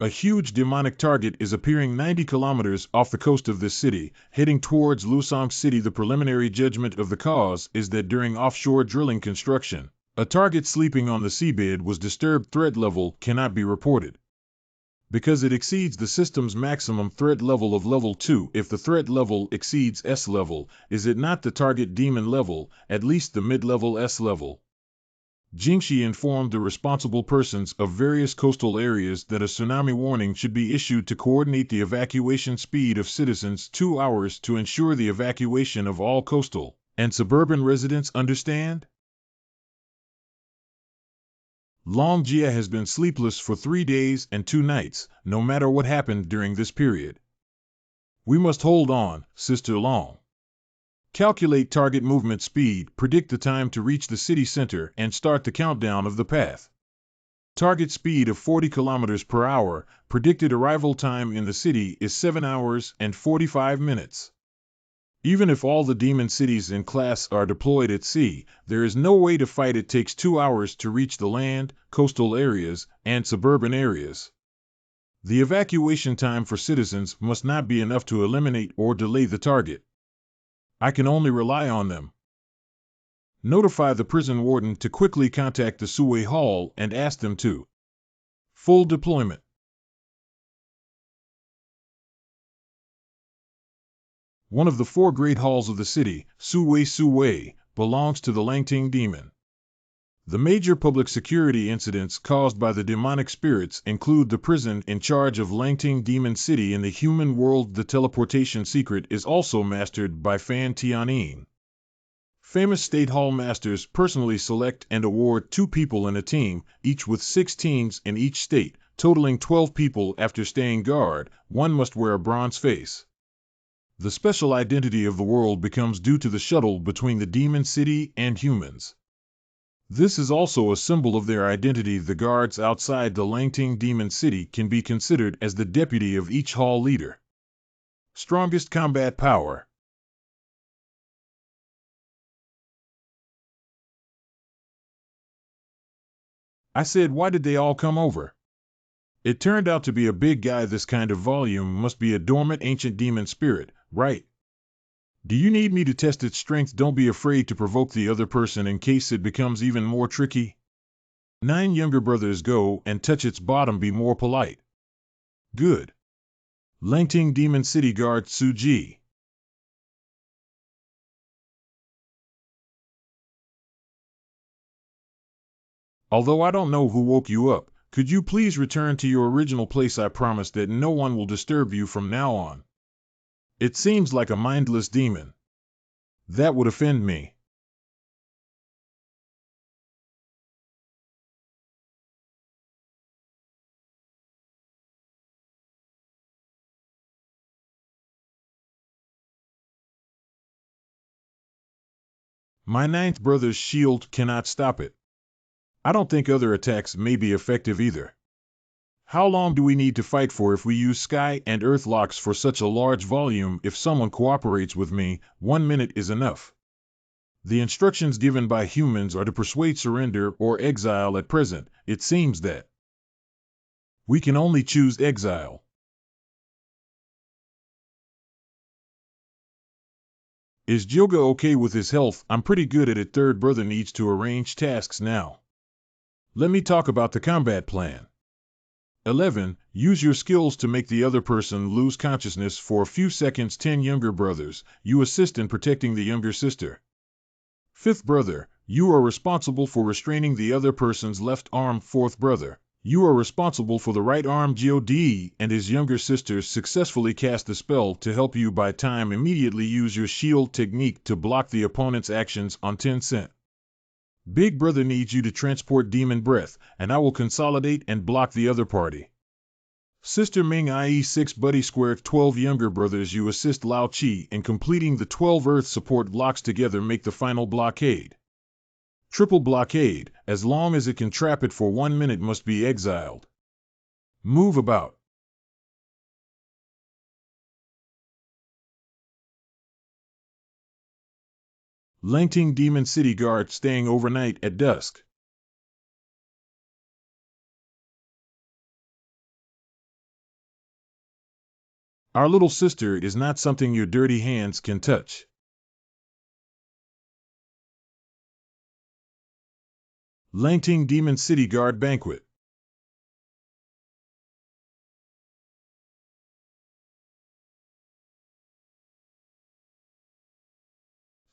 [SPEAKER 1] A huge demonic target is appearing 90 kilometers off the coast of this city, heading towards Lusong City. The preliminary judgment of the cause is that during offshore drilling construction, a target sleeping on the seabed was disturbed. Threat level cannot be reported, because it exceeds the system's maximum threat level of level 2. If the threat level exceeds S level, is it not the target demon level, at least the mid-level S level? Jingxi informed the responsible persons of various coastal areas that a tsunami warning should be issued to coordinate the evacuation speed of citizens. 2 hours to ensure the evacuation of all coastal and suburban residents. Understand? Long Jia has been sleepless for 3 days and 2 nights, no matter what happened during this period. We must hold on, Sister Long. Calculate target movement speed, predict the time to reach the city center, and start the countdown of the path. Target speed of 40 kilometers per hour, predicted arrival time in the city is 7 hours and 45 minutes. Even if all the demon cities in class are deployed at sea, there is no way to fight. It takes 2 hours to reach the land, coastal areas, and suburban areas. The evacuation time for citizens must not be enough to eliminate or delay the target. I can only rely on them. Notify the prison warden to quickly contact the Suwei Hall and ask them to full deployment. One of the 4 great halls of the city, Suwei, belongs to the Langting demon. The major public security incidents caused by the demonic spirits include the prison in charge of Langting Demon City in the human world. The teleportation secret is also mastered by Fan Tianyin. Famous State Hall Masters personally select and award 2 people in a team, each with 6 teams in each state, totaling 12 people. After staying guard, one must wear a bronze face. The special identity of the world becomes due to the shuttle between the demon city and humans. This is also a symbol of their identity. The guards outside the Langting Demon City can be considered as the deputy of each hall leader. Strongest combat power. I said, why did they all come over? It turned out to be a big guy. This kind of volume must be a dormant ancient demon spirit, right? Do you need me to test its strength? Don't be afraid to provoke the other person in case it becomes even more tricky. 9 younger brothers, go and touch its bottom. Be more polite. Good. Langting Demon City Guard Suji. Although I don't know who woke you up, could you please return to your original place? I promise that no one will disturb you from now on. It seems like a mindless demon. That would offend me. My 9th brother's shield cannot stop it. I don't think other attacks may be effective either. How long do we need to fight for if we use sky and earth locks for such a large volume? If someone cooperates with me, 1 minute is enough. The instructions given by humans are to persuade surrender or exile. At present, it seems that we can only choose exile. Is Joga okay with his health? I'm pretty good at it. 3rd brother needs to arrange tasks now. Let me talk about the combat plan. 11. Use your skills to make the other person lose consciousness for a few seconds. 10 younger brothers, you assist in protecting the younger sister. 5th brother, you are responsible for restraining the other person's left arm. 4th brother, You are responsible for the right arm. God and his younger sisters successfully cast the spell to help you by time. Immediately use your shield technique to block the opponent's actions on 10 cent. Big brother needs you to transport demon breath, and I will consolidate and block the other party. Sister Ming IE 6 buddy square 12 younger brothers you assist Lao Chi in completing the 12 earth support blocks together make the final blockade. Triple blockade, as long as it can trap it for 1 minute must be exiled. Move about. Langting Demon City Guard staying overnight at dusk. Our little sister is not something your dirty hands can touch. Langting Demon City Guard Banquet.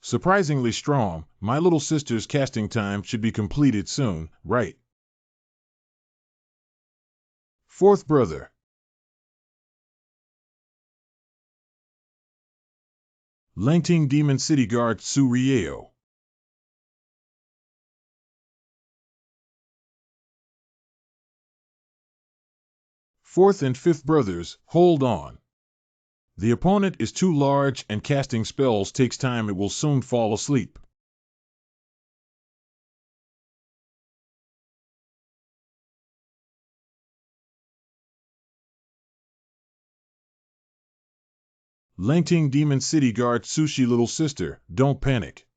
[SPEAKER 1] Surprisingly strong, my little sister's casting time should be completed soon, right? Fourth brother. Langting Demon City Guard Su Rieo. Fourth and fifth brothers, hold on. The opponent is too large and casting spells takes time. It will soon fall asleep. Langting Demon City Guard Sushi little sister, don't panic.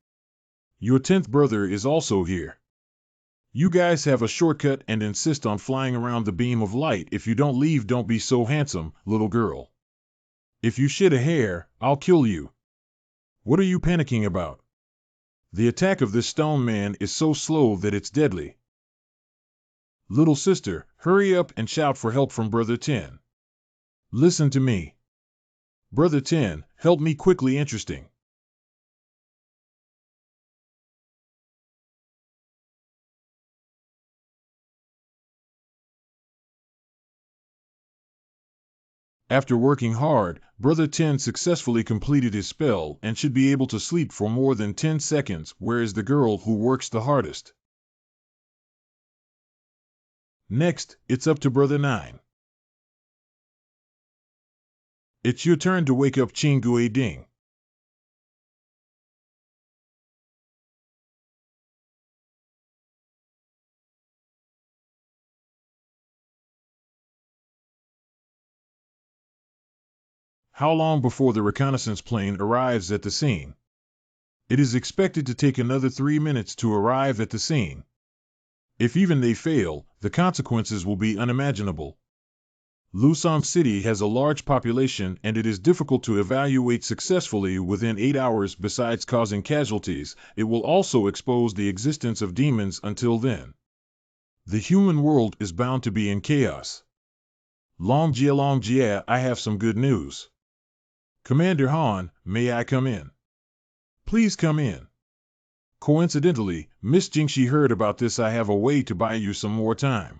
[SPEAKER 1] Your 10th brother is also here. You guys have a shortcut and insist on flying around the beam of light. If you don't leave, don't be so handsome, little girl. If you shit a hair, I'll kill you. What are you panicking about? The attack of this stone man is so slow that it's deadly. Little sister, hurry up and shout for help from Brother 10. Listen to me. Brother 10, help me quickly. Interesting. After working hard, Brother 10 successfully completed his spell and should be able to sleep for more than 10 seconds. Where is the girl who works the hardest? Next, it's up to Brother 9. It's your turn to wake up Chingue Ding. How long before the reconnaissance plane arrives at the scene? It is expected to take another 3 minutes to arrive at the scene. If even they fail, the consequences will be unimaginable. Lusam City has a large population and it is difficult to evaluate successfully within 8 hours. Besides causing casualties, it will also expose the existence of demons until then. The human world is bound to be in chaos. Longjia, I have some good news. Commander Han, may I come in? Please come in. Coincidentally, Miss Jingxi heard about this. I have a way to buy you some more time.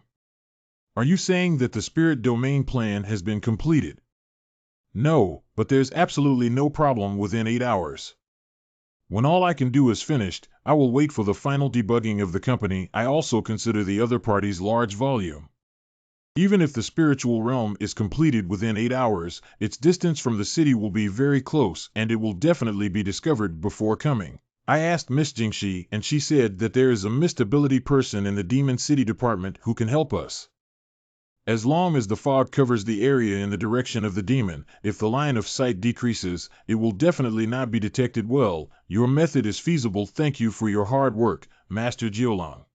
[SPEAKER 1] Are you saying that the spirit domain plan has been completed? No, but there's absolutely no problem within 8 hours. When all I can do is finished, I will wait for the final debugging of the company. I also consider the other party's large volume. Even if the spiritual realm is completed within 8 hours, its distance from the city will be very close and it will definitely be discovered before coming. I asked Miss Jingxi and she said that there is a missed ability person in the Demon City department who can help us. As long as the fog covers the area in the direction of the demon, if the line of sight decreases, it will definitely not be detected. Well, your method is feasible. Thank you for your hard work, Master Jiolong.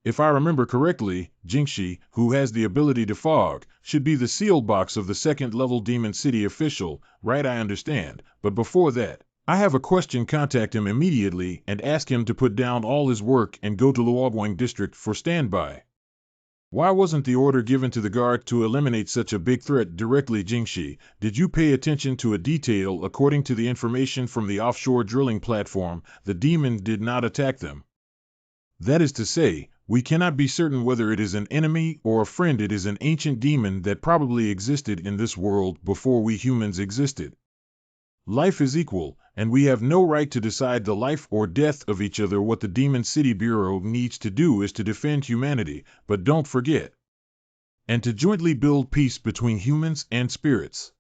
[SPEAKER 1] If I remember correctly, Jingxi, who has the ability to fog, should be the sealed box of the 2nd level Demon City official, right? I understand, but before that, I have a question. Contact him immediately and ask him to put down all his work and go to Luoguang District for standby. Why wasn't the order given to the guard to eliminate such a big threat directly? Jingxi, did you pay attention to a detail? According to the information from the offshore drilling platform, the demon did not attack them. That is to say, We cannot be certain whether it is an enemy or a friend. It is an ancient demon that probably existed in this world before we humans existed. Life is equal, and we have no right to decide the life or death of each other. What the Demon City Bureau needs to do is to defend humanity, but don't forget, and to jointly build peace between humans and spirits.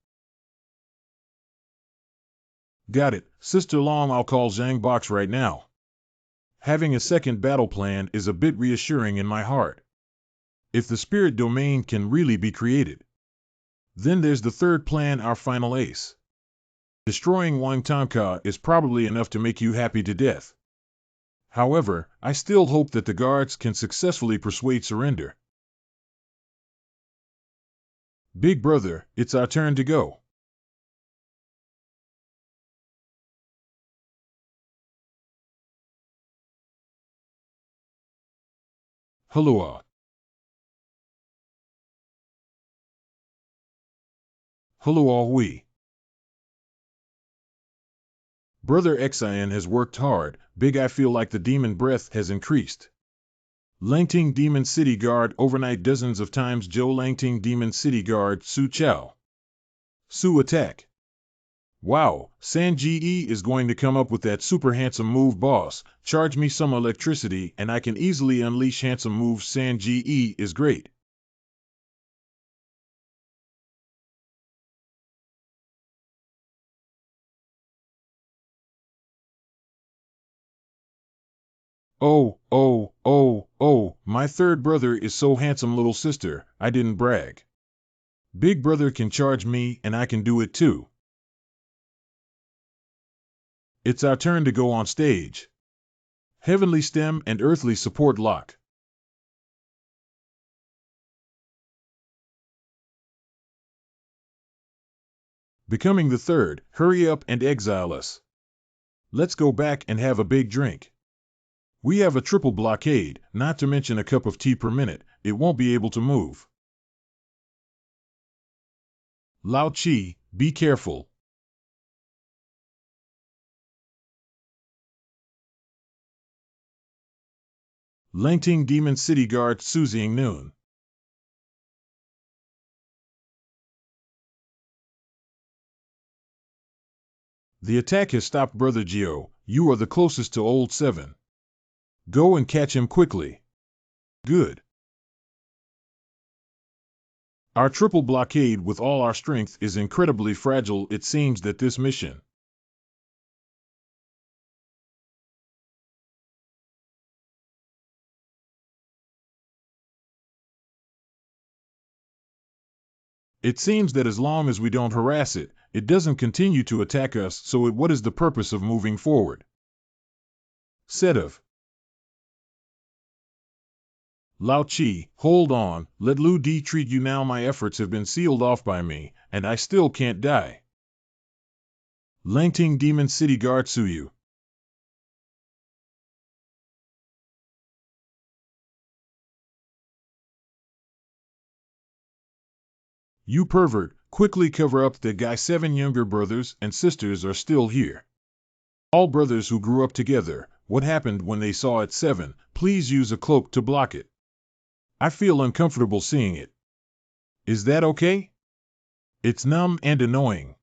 [SPEAKER 1] Got it, Sister Long. I'll call Zhang Box right now. Having a second battle plan is a bit reassuring in my heart. If the spirit domain can really be created. Then there's the third plan, our final ace. Destroying Wang Tanka is probably enough to make you happy to death. However, I still hope that the guards can successfully persuade surrender. Big brother, it's our turn to go. Halua. Halua Hui. Brother Xian has worked hard. Big, I feel like the demon breath has increased. Langting Demon City Guard overnight dozens of times. Zhou Langting Demon City Guard Su Chao. Su attack. Wow, San Ji is going to come up with that super handsome move. Boss, charge me some electricity and I can easily unleash handsome moves. San Ji is great. Oh, my third brother is so handsome. Little sister, I didn't brag. Big brother can charge me and I can do it too. It's our turn to go on stage. Heavenly stem and earthly support lock. Becoming the third, hurry up and exile us. Let's go back and have a big drink. We have a triple blockade, not to mention a cup of tea per minute. It won't be able to move. Lao Chi, be careful. Langting Demon City Guard Suziang Noon. The attack has stopped. Brother Gio, you are the closest to old 7. Go and catch him quickly. Good. Our triple blockade with all our strength is incredibly fragile. It seems that this mission It seems that as long as we don't harass it, it doesn't continue to attack us. So what is the purpose of moving forward? Said of Lao Chi, hold on, let Lu Di treat you now. My efforts have been sealed off by me, and I still can't die. Langting Demon City Guard Suyu. You pervert, quickly cover up the guy. 7 younger brothers and sisters are still here. All brothers who grew up together. What happened when they saw it? 7, please use a cloak to block it. I feel uncomfortable seeing it. Is that okay? It's numb and annoying.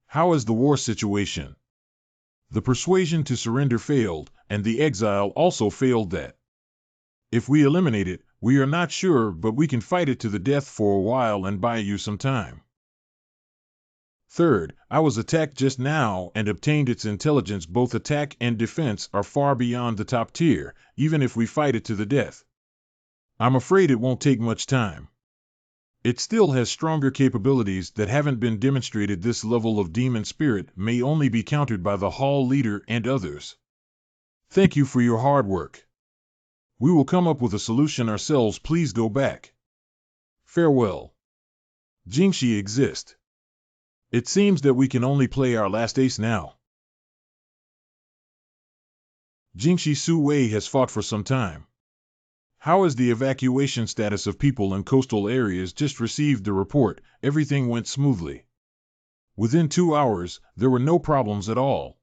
[SPEAKER 1] How is the war situation? The persuasion to surrender failed, and the exile also failed. That if we eliminate it, we are not sure, but we can fight it to the death for a while and buy you some time. Third, I was attacked just now and obtained its intelligence. Both attack and defense are far beyond the top tier, even if we fight it to the death. I'm afraid it won't take much time. It still has stronger capabilities that haven't been demonstrated. This level of demon spirit may only be countered by the hall leader and others. Thank you for your hard work. We will come up with a solution ourselves. Please go back. Farewell. Jingxi exist. It seems that we can only play our last ace now. Jingxi Su Wei has fought for some time. How is the evacuation status of people in coastal areas? Just received the report. Everything went smoothly. Within 2 hours, there were no problems at all.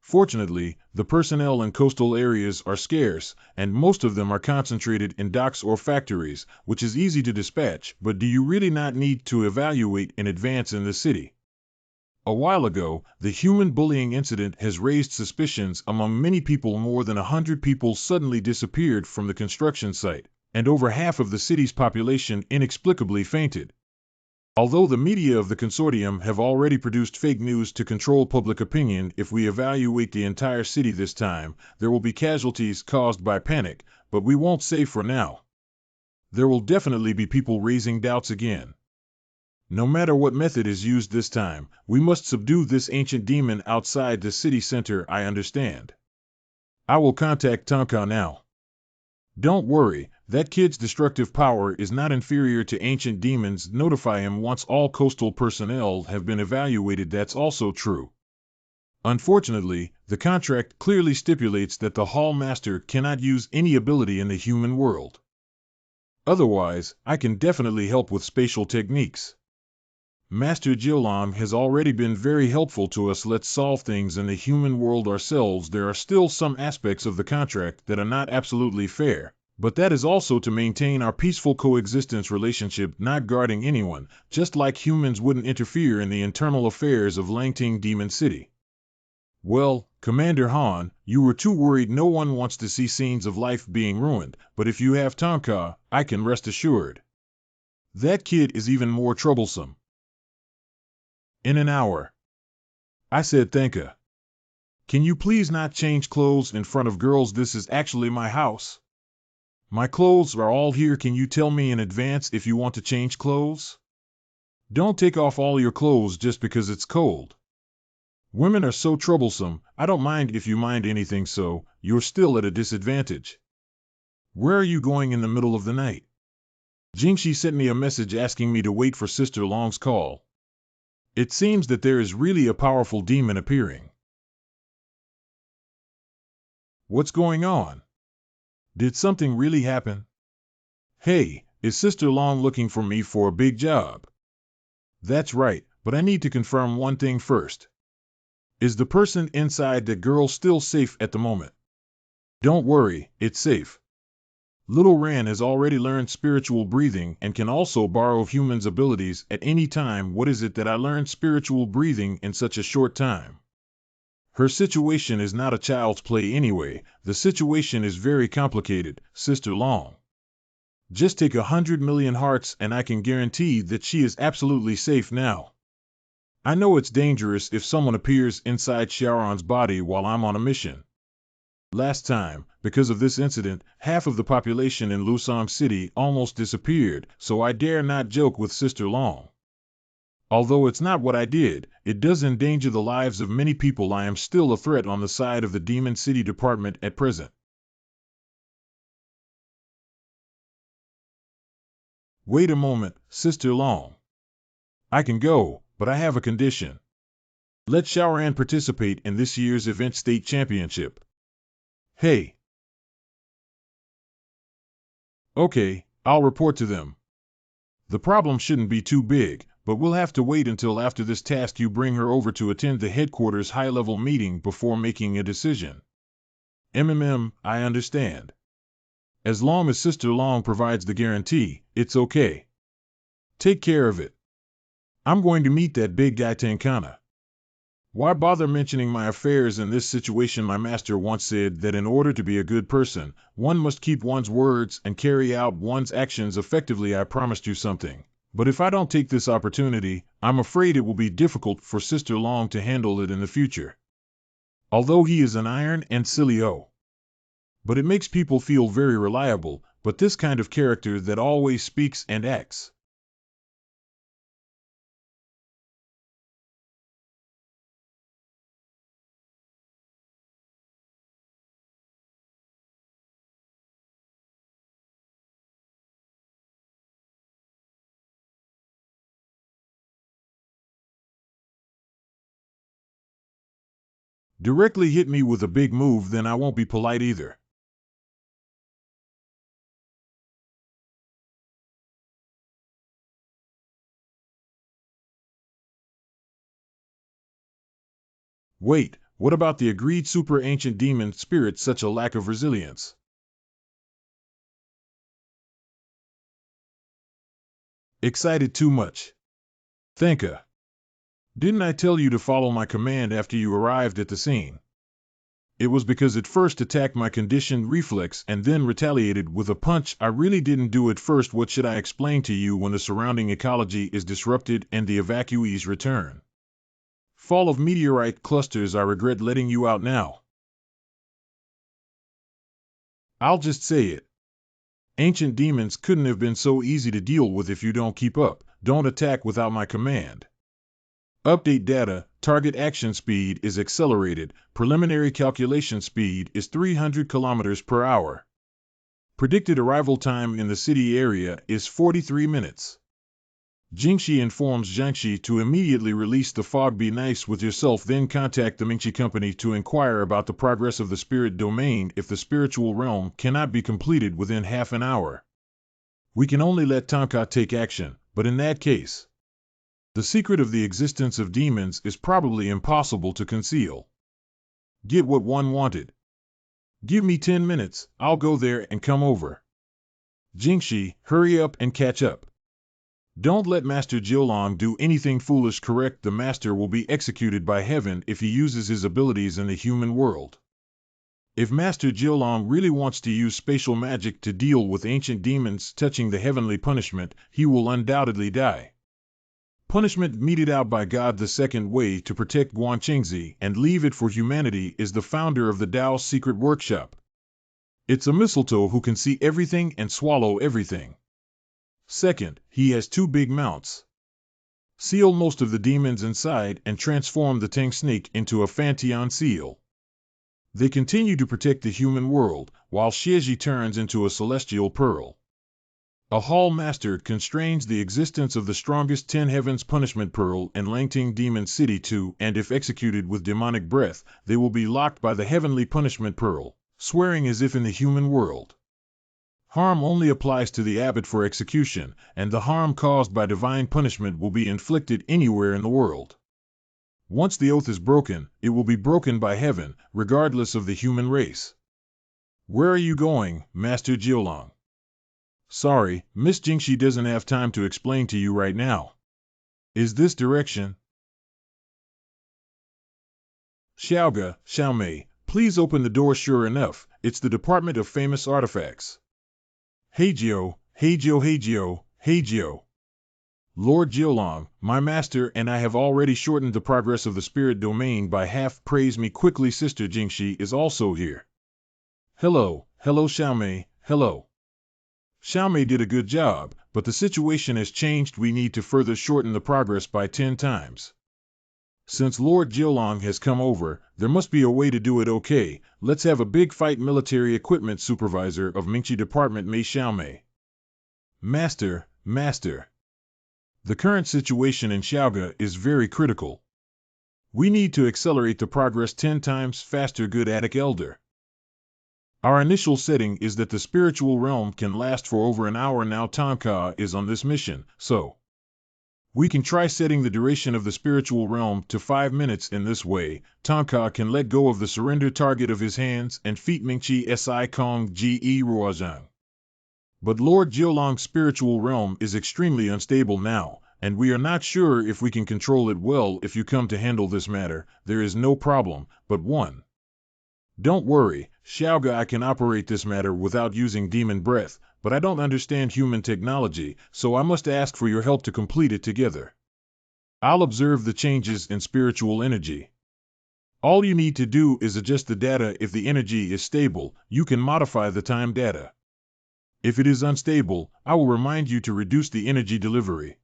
[SPEAKER 1] Fortunately, the personnel in coastal areas are scarce, and most of them are concentrated in docks or factories, which is easy to dispatch, but do you really not need to evaluate in advance in the city? A while ago, the human bullying incident has raised suspicions among many people. More than 100 people suddenly disappeared from the construction site, and over half of the city's population inexplicably fainted. Although the media of the consortium have already produced fake news to control public opinion, if we evaluate the entire city this time, there will be casualties caused by panic, but we won't say for now. There will definitely be people raising doubts again. No matter what method is used this time, we must subdue this ancient demon outside the city center. I understand. I will contact Tonka now. Don't worry, that kid's destructive power is not inferior to ancient demons. Notify him once all coastal personnel have been evaluated. That's also true. Unfortunately, the contract clearly stipulates that the Hall Master cannot use any ability in the human world. Otherwise, I can definitely help with spatial techniques. Master Jilam has already been very helpful to us. Let's solve things in the human world ourselves. There are still some aspects of the contract that are not absolutely fair, but that is also to maintain our peaceful coexistence relationship, not guarding anyone, just like humans wouldn't interfere in the internal affairs of Langting Demon City. Well, Commander Han, you were too worried. No one wants to see scenes of life being ruined, but if you have Tonka, I can rest assured. That kid is even more troublesome. In an hour. I said Thanka. Can you please not change clothes in front of girls? This is actually my house. My clothes are all here. Can you tell me in advance if you want to change clothes? Don't take off all your clothes just because it's cold. Women are so troublesome. I don't mind if you mind anything, so you're still at a disadvantage. Where are you going in the middle of the night? Jingxi sent me a message asking me to wait for Sister Long's call. It seems that there is really a powerful demon appearing. What's going on? Did something really happen? Hey, is Sister Long looking for me for a big job? That's right, but I need to confirm one thing first. Is the person inside the girl still safe at the moment? Don't worry, it's safe. Little Ran has already learned spiritual breathing and can also borrow humans' abilities at any time. What is it that I learned spiritual breathing in such a short time? Her situation is not a child's play anyway. The situation is very complicated, Sister Long. Just take 100 million hearts and I can guarantee that she is absolutely safe now. I know it's dangerous if someone appears inside Sharon's body while I'm on a mission. Last time, because of this incident, half of the population in Lusong City almost disappeared, so I dare not joke with Sister Long. Although it's not what I did, it does endanger the lives of many people. I am still a threat on the side of the Demon City Department at present. Wait a moment, Sister Long. I can go, but I have a condition. Let Xiaoran participate in this year's event state championship. Hey. Okay, I'll report to them. The problem shouldn't be too big, but we'll have to wait until after this task. You bring her over to attend the headquarters high-level meeting before making a decision. I understand. As long as Sister Long provides the guarantee, it's okay. Take care of it. I'm going to meet that big guy Tankana. Why bother mentioning my affairs in this situation? My master once said that in order to be a good person, one must keep one's words and carry out one's actions effectively. I promised you something. But if I don't take this opportunity, I'm afraid it will be difficult for Sister Long to handle it in the future. Although he is an iron and silly but it makes people feel very reliable, but this kind of character that always speaks and acts. Directly hit me with a big move, then I won't be polite either. Wait, What about the agreed super ancient demon spirit such a lack of resilience? Excited too much. Thanka. Didn't I tell you to follow my command after you arrived at the scene? It was because it first attacked my conditioned reflex and then retaliated with a punch. I really didn't do it first. What should I explain to you when the surrounding ecology is disrupted and the evacuees return? Fall of meteorite clusters. I regret letting you out now. I'll just say it. Ancient demons couldn't have been so easy to deal with if you don't keep up. Don't attack without my command. Update data. Target action speed is accelerated. Preliminary calculation speed is 300 kilometers per hour. Predicted arrival time in the city area is 43 minutes. Jingxi informs Jiangxi to immediately release the fog. Be nice with yourself, then contact the Mingxi company to inquire about the progress of the spirit domain if the spiritual realm cannot be completed within half an hour. We can only let Tonka take action, but in that case, the secret of the existence of demons is probably impossible to conceal. Get what one wanted. Give me 10 minutes, I'll go there and come over. Jingxi, hurry up and catch up. Don't let Master Jiulong do anything foolish. Correct, the master will be executed by heaven if he uses his abilities in the human world. If Master Jiulong really wants to use spatial magic to deal with ancient demons touching the heavenly punishment, he will undoubtedly die. Punishment meted out by God the second way to protect Guanqingzi and leave it for humanity is the founder of the Tao's secret workshop. It's a mistletoe who can see everything and swallow everything. Second, he has 2 big mounts. Seal most of the demons inside and transform the Tang snake into a Fantian seal. They continue to protect the human world, while Xieji turns into a celestial pearl. A Hall Master constrains the existence of the strongest 10 heavens punishment pearl in Langting Demon City too, and if executed with demonic breath, they will be locked by the heavenly punishment pearl, swearing as if in the human world. Harm only applies to the abbot for execution, and the harm caused by divine punishment will be inflicted anywhere in the world. Once the oath is broken, it will be broken by heaven, regardless of the human race. Where are you going, Master Jiulong? Sorry, Miss Jingxi doesn't have time to explain to you right now. Is this direction? Xiaoga, Xiaomei, please open the door. Sure enough, it's the Department of Famous Artifacts. Heijio, Heijio, Heijio, Heijio. Lord Jiulong, my master and I have already shortened the progress of the spirit domain by half. Praise me quickly. Sister Jingxi is also here. Hello, hello Xiaomei, hello. Xiaomei did a good job, but the situation has changed. We need to further shorten the progress by 10 times. Since Lord Jiulong has come over, there must be a way to do it. Okay, let's have a big fight. Military Equipment Supervisor of Mingxi Department Mei Xiaomei. Master, Master. The current situation in Xiaoga is very critical. We need to accelerate the progress 10 times faster. Good Attic Elder. Our initial setting is that the spiritual realm can last for over an hour. Now Tonka is on this mission, so we can try setting the duration of the spiritual realm to 5 minutes. In this way, Tonka can let go of the surrender target of his hands and feet Mingchi Si Kong Ge Ruozhang. But Lord Jiulong's spiritual realm is extremely unstable now, and we are not sure if we can control it well. If you come to handle this matter, there is no problem, but one. Don't worry, Xiaoga, I can operate this matter without using demon breath, but I don't understand human technology, so I must ask for your help to complete it together. I'll observe the changes in spiritual energy. All you need to do is adjust the data. If the energy is stable, you can modify the time data. If it is unstable, I will remind you to reduce the energy delivery.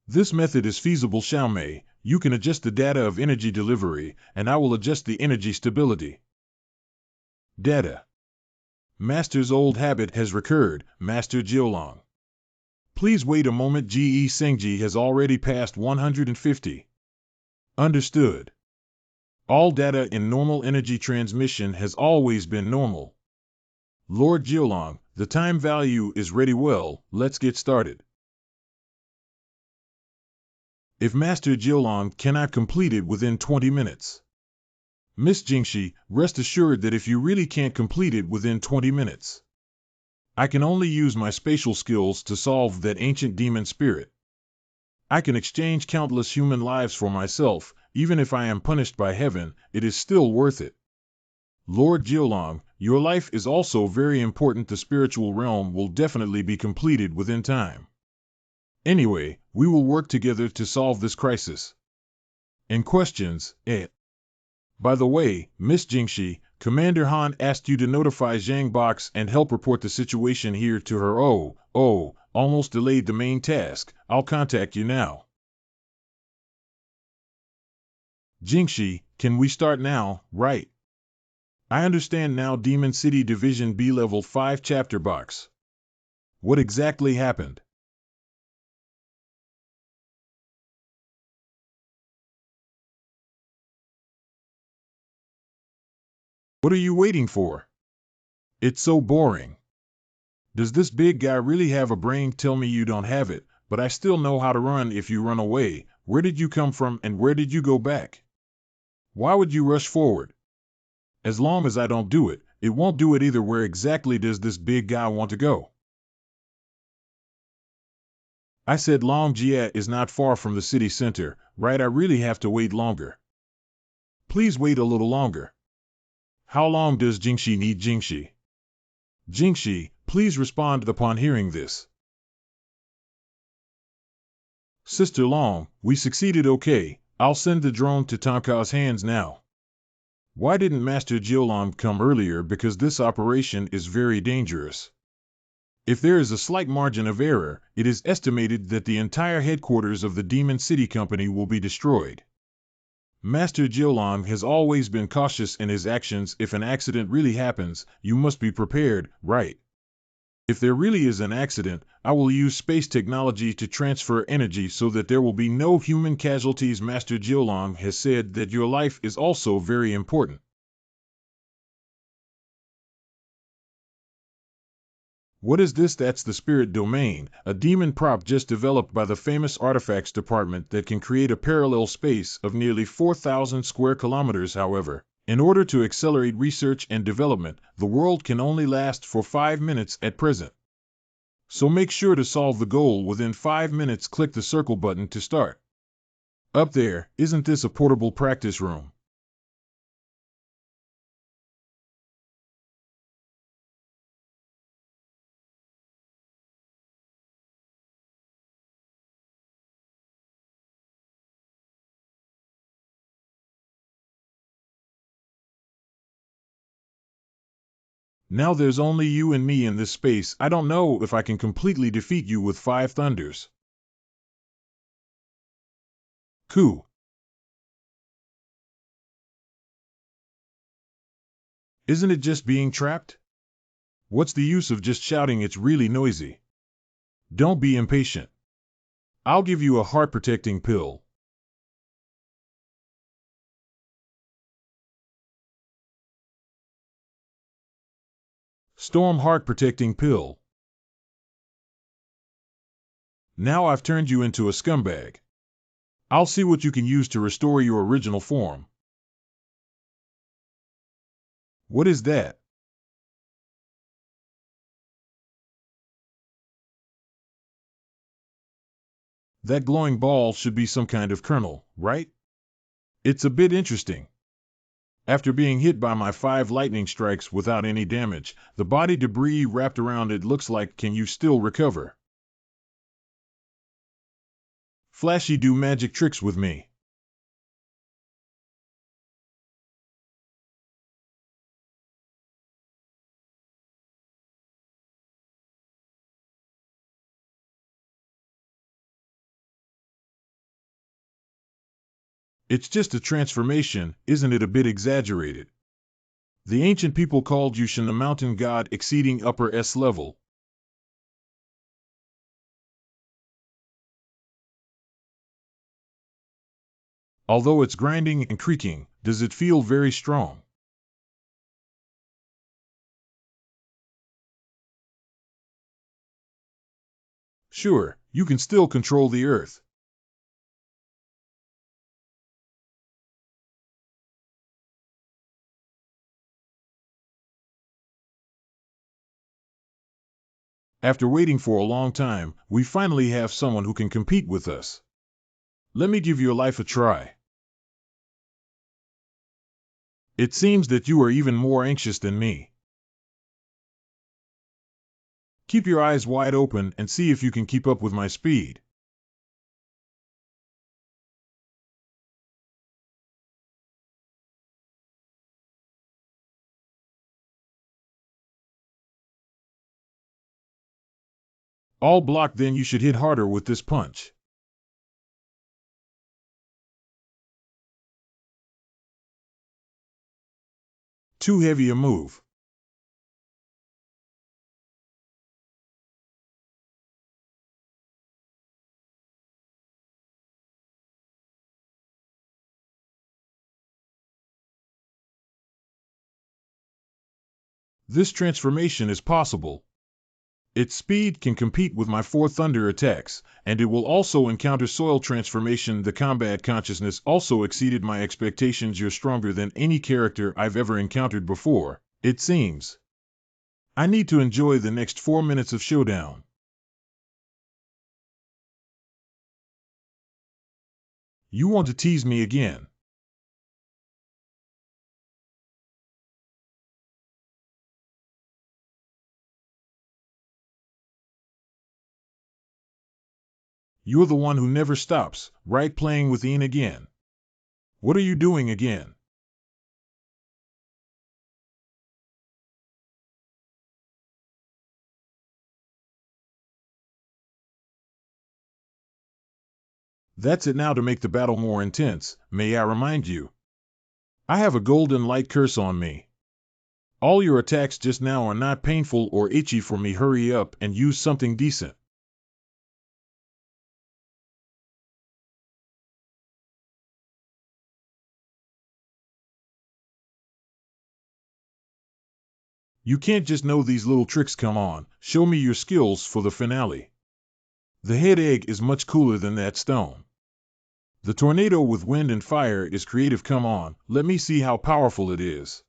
[SPEAKER 1] This method is feasible. Xiaomei, you can adjust the data of energy delivery, and I will adjust the energy stability. Data. Master's old habit has recurred, Master Jiulong. Please wait a moment. Ge Sengji has already passed 150. Understood. All data in normal energy transmission has always been normal. Lord Jiulong, the time value is ready. Well, let's get started. If Master Jiulong cannot complete it within 20 minutes, Miss Jingshi, rest assured that if you really can't complete it within 20 minutes, I can only use my spatial skills to solve that ancient demon spirit. I can exchange countless human lives for myself, even if I am punished by heaven, it is still worth it. Lord Jiolong, your life is also very important. The spiritual realm will definitely be completed within time. Anyway, we will work together to solve this crisis. And questions, eh? By the way, Miss Jingshi, Commander Han asked you to notify Zhang Box and help report the situation here to her. Almost delayed the main task. I'll contact you now. Jingshi, can we start now, right? I understand now. Demon City Division B Level 5 Chapter Box. What exactly happened? What are you waiting for? It's so boring. Does this big guy really have a brain? Tell me you don't have it, but I still know how to run if you run away. Where did you come from and where did you go back? Why would you rush forward? As long as I don't do it, it won't do it either. Where exactly does this big guy want to go? I said Longjia is not far from the city center, right? I really have to wait longer. Please wait a little longer. How long does Jingshi need? Jingshi? Jingshi, please respond upon hearing this. Sister Long, we succeeded. Okay, I'll send the drone to Tonka's hands now. Why didn't Master Jiolong come earlier? Because this operation is very dangerous. If there is a slight margin of error, it is estimated that the entire headquarters of the Demon City Company will be destroyed. Master Jiolong has always been cautious in his actions. If an accident really happens, you must be prepared, right? If there really is an accident, I will use space technology to transfer energy so that there will be no human casualties. Master Jiolong has said that your life is also very important. What is this? That's the spirit domain, a demon prop just developed by the famous artifacts department that can create a parallel space of nearly 4,000 square kilometers. However, in order to accelerate research and development, the world can only last for 5 minutes at present. So make sure to solve the goal within 5 minutes. Click the circle button to start. Up there, isn't this a portable practice room? Now there's only you and me in this space. I don't know if I can completely defeat you with 5 thunders. Cool. Isn't it just being trapped? What's the use of just shouting? It's really noisy. Don't be impatient. I'll give you a heart-protecting pill. Storm heart-protecting pill. Now I've turned you into a scumbag. I'll see what you can use to restore your original form. What is that? That glowing ball should be some kind of kernel, right? It's a bit interesting. After being hit by my 5 lightning strikes without any damage, the body debris wrapped around it looks like. Can you still recover? Flashy, do magic tricks with me. It's just a transformation, isn't it a bit exaggerated? The ancient people called you Shen, the mountain god exceeding upper S level. Although it's grinding and creaking, does it feel very strong? Sure, you can still control the earth. After waiting for a long time, we finally have someone who can compete with us. Let me give your life a try. It seems that you are even more anxious than me. Keep your eyes wide open and see if you can keep up with my speed. All blocked, then you should hit harder with this punch. Too heavy a move. This transformation is possible. Its speed can compete with my 4 thunder attacks, and it will also encounter soil transformation. The combat consciousness also exceeded my expectations. You're stronger than any character I've ever encountered before, it seems. I need to enjoy the next 4 minutes of showdown. You want to tease me again? You're the one who never stops, right? Playing with Ian again. What are you doing again? That's it. Now, to make the battle more intense, may I remind you? I have a golden light curse on me. All your attacks just now are not painful or itchy for me. Hurry up and use something decent. You can't just know these little tricks. Come on, show me your skills for the finale. The head egg is much cooler than that stone. The tornado with wind and fire is creative. Come on, let me see how powerful it is.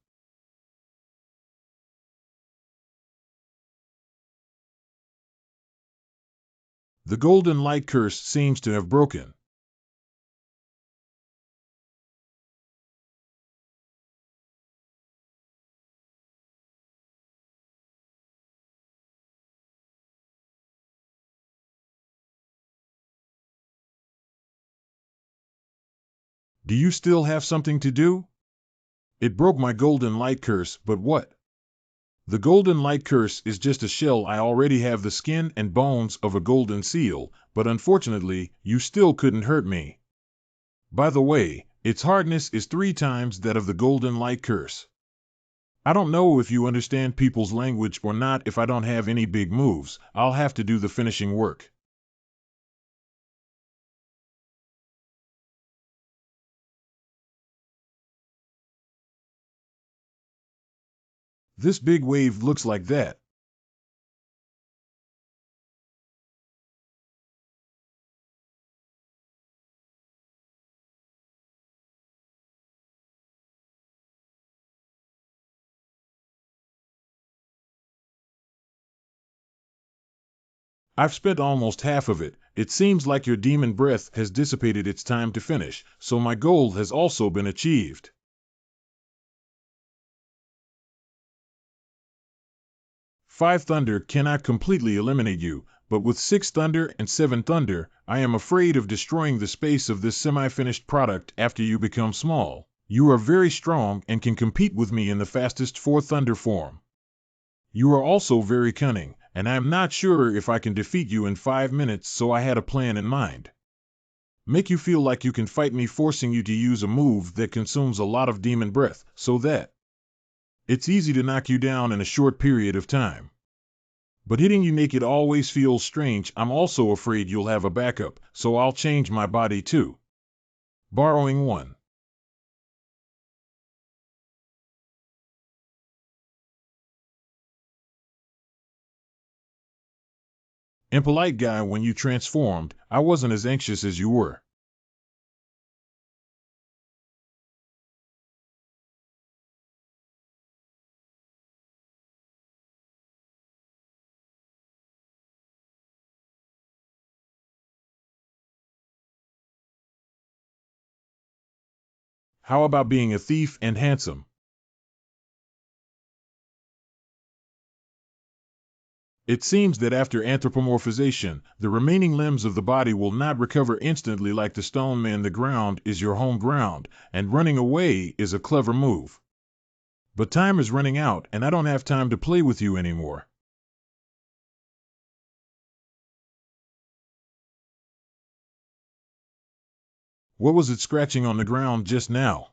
[SPEAKER 1] The golden light curse seems to have broken. Do you still have something to do? It broke my golden light curse, but what? The golden light curse is just a shell. I already have the skin and bones of a golden seal, but unfortunately, you still couldn't hurt me. By the way, its hardness is 3 times that of the golden light curse. I don't know if you understand people's language or not. If I don't have any big moves, I'll have to do the finishing work. This big wave looks like that. I've spent almost half of it. It seems like your demon breath has dissipated. It's time to finish, so my goal has also been achieved. 5 thunder cannot completely eliminate you, but with 6 thunder and 7 thunder, I am afraid of destroying the space of this semi-finished product after you become small. You are very strong and can compete with me in the fastest 4 thunder form. You are also very cunning, and I am not sure if I can defeat you in 5 minutes, so I had a plan in mind. Make you feel like you can fight me, forcing you to use a move that consumes a lot of demon breath, so that it's easy to knock you down in a short period of time. But hitting you naked always feels strange. I'm also afraid you'll have a backup, so I'll change my body too. Borrowing 1. Impolite guy, when you transformed, I wasn't as anxious as you were. How about being a thief and handsome? It seems that after anthropomorphization, the remaining limbs of the body will not recover instantly like the stone man. The ground is your home ground, and running away is a clever move. But time is running out, and I don't have time to play with you anymore. What was it scratching on the ground just now?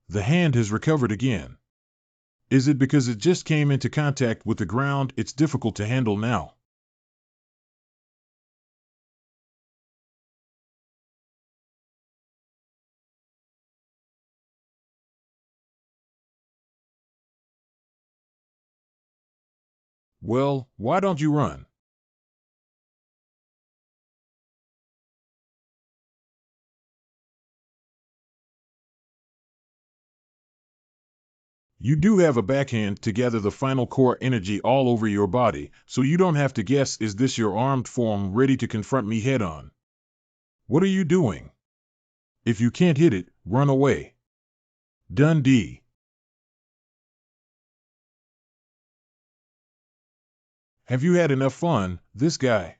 [SPEAKER 1] The hand has recovered again. Is it because it just came into contact with the ground it's difficult to handle now? Well, why don't you run? You do have a backhand to gather the final core energy all over your body, so you don't have to guess. Is this your armed form ready to confront me head on? What are you doing? If you can't hit it, run away. Dundee. Have you had enough fun, this guy?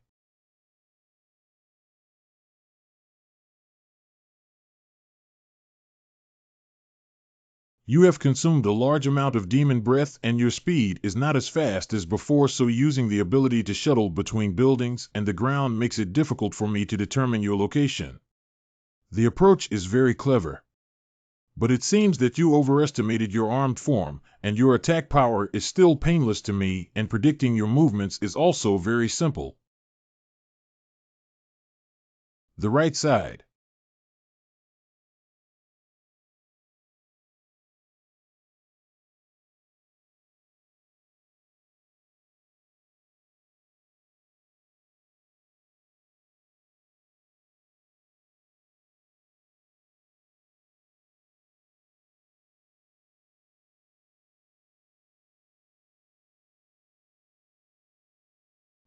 [SPEAKER 1] You have consumed a large amount of demon breath and your speed is not as fast as before, so using the ability to shuttle between buildings and the ground makes it difficult for me to determine your location. The approach is very clever. But it seems that you overestimated your armed form, and your attack power is still painless to me, and predicting your movements is also very simple. The right side.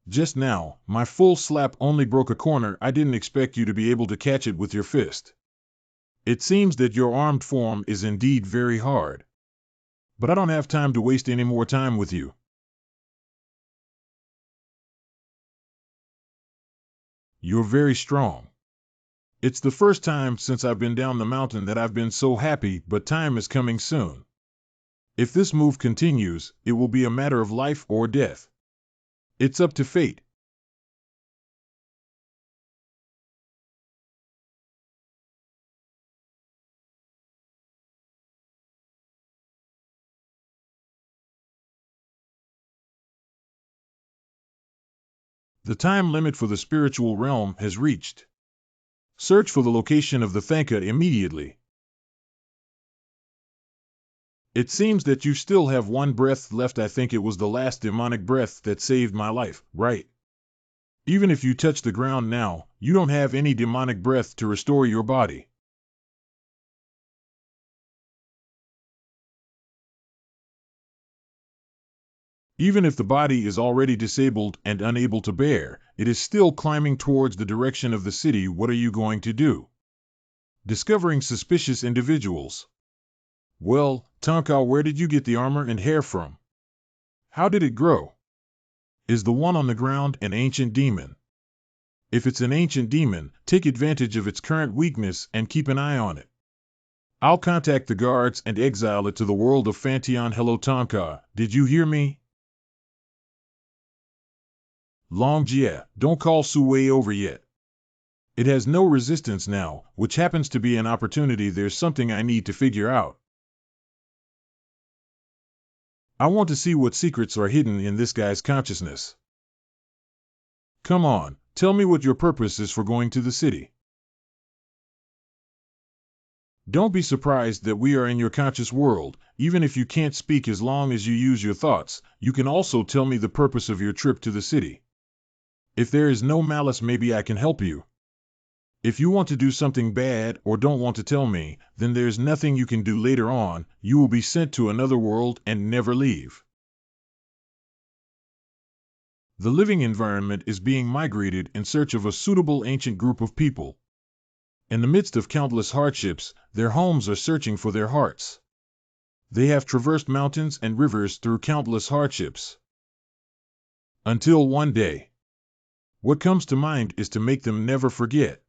[SPEAKER 1] Just now, my full slap only broke a corner. I didn't expect you to be able to catch it with your fist. It seems that your armed form is indeed very hard. But I don't have time to waste any more time with you. You're very strong. It's the first time since I've been down the mountain that I've been so happy, but time is coming soon. If this move continues, it will be a matter of life or death. It's up to fate. The time limit for the spiritual realm has reached. Search for the location of the Thanka immediately. It seems that you still have one breath left. I think it was the last demonic breath that saved my life, right? Even if you touch the ground now, you don't have any demonic breath to restore your body. Even if the body is already disabled and unable to bear, it is still climbing towards the direction of the city. What are you going to do? Discovering suspicious individuals. Well, Tonka, where did you get the armor and hair from? How did it grow? Is the one on the ground an ancient demon? If it's an ancient demon, take advantage of its current weakness and keep an eye on it. I'll contact the guards and exile it to the world of Fantion. Hello Tonka, did you hear me? Long Jie, don't call Sui over yet. It has no resistance now, which happens to be an opportunity. There's something I need to figure out. I want to see what secrets are hidden in this guy's consciousness. Come on, tell me what your purpose is for going to the city. Don't be surprised that we are in your conscious world, even if you can't speak. As long as you use your thoughts, you can also tell me the purpose of your trip to the city. If there is no malice, maybe I can help you. If you want to do something bad or don't want to tell me, then there's nothing you can do. Later on, you will be sent to another world and never leave. The living environment is being migrated in search of a suitable ancient group of people. In the midst of countless hardships, their homes are searching for their hearts. They have traversed mountains and rivers through countless hardships. Until one day. What comes to mind is to make them never forget.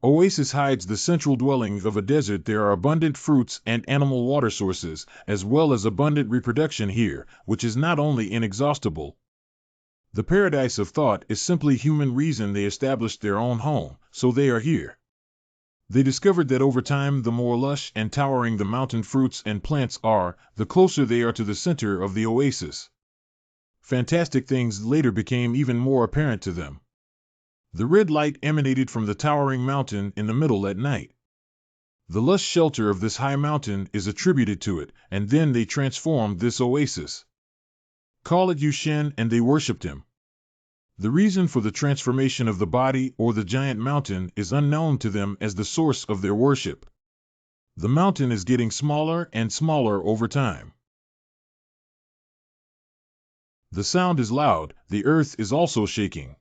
[SPEAKER 1] Oasis hides the central dwelling of a desert. There are abundant fruits and animal water sources, as well as abundant reproduction here, which is not only inexhaustible. The paradise of thought is simply human reason. They established their own home, so they are here. They discovered that over time, the more lush and towering the mountain fruits and plants are, the closer they are to the center of the oasis. Fantastic things later became even more apparent to them. The red light emanated from the towering mountain in the middle at night. The lush shelter of this high mountain is attributed to it, and then they transformed this oasis. Call it Yushin, and they worshipped him. The reason for the transformation of the body or the giant mountain is unknown to them as the source of their worship. The mountain is getting smaller and smaller over time. The sound is loud, the earth is also shaking.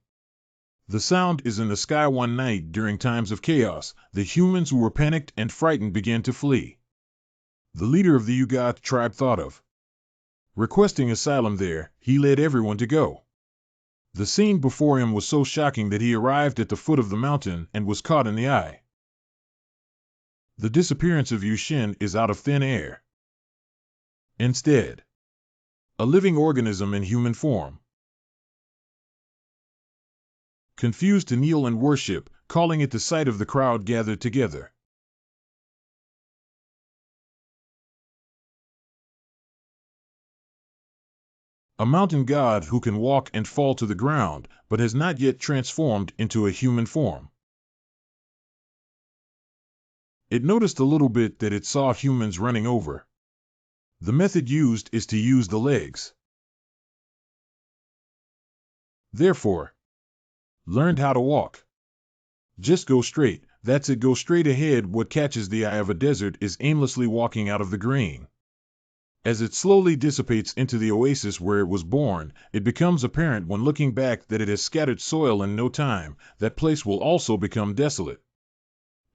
[SPEAKER 1] The sound is in the sky. One night during times of chaos, the humans who were panicked and frightened began to flee. The leader of the Yuga tribe thought of requesting asylum there. He led everyone to go. The scene before him was so shocking that he arrived at the foot of the mountain and was caught in the eye. The disappearance of Yushin is out of thin air. Instead, a living organism in human form. Confused to kneel and worship, calling it the sight of the crowd gathered together. A mountain god who can walk and fall to the ground, but has not yet transformed into a human form. It noticed a little bit that it saw humans running over. The method used is to use the legs. Therefore, learned how to walk. Just go straight, that's it, go straight ahead. What catches the eye of a desert is aimlessly walking out of the green. As it slowly dissipates into the oasis where it was born, it becomes apparent when looking back that it has scattered soil in no time. That place will also become desolate.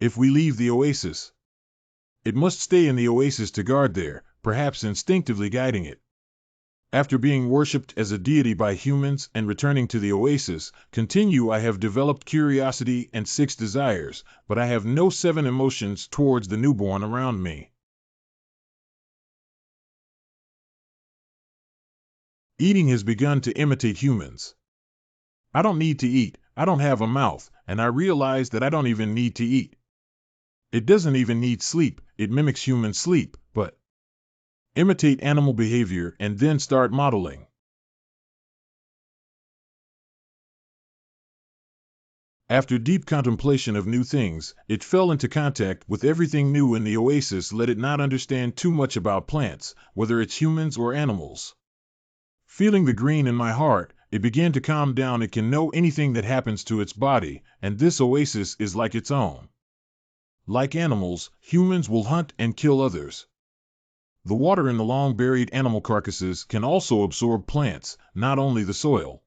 [SPEAKER 1] If we leave the oasis, it must stay in the oasis to guard there, perhaps instinctively guiding it. After being worshipped as a deity by humans and returning to the oasis, I have developed curiosity and 6 desires, but I have no 7 emotions towards the newborn around me. Eating has begun to imitate humans. I don't need to eat, I don't have a mouth, and I realize that I don't even need to eat. It doesn't even need sleep, it mimics human sleep, but imitate animal behavior and then start modeling. After deep contemplation of new things, it fell into contact with everything new in the oasis. Let it not understand too much about plants, whether it's humans or animals. Feeling the green in my heart, it began to calm down. It can know anything that happens to its body, and this oasis is like its own. Like animals, humans will hunt and kill others. The water in the long-buried animal carcasses can also absorb plants, not only the soil.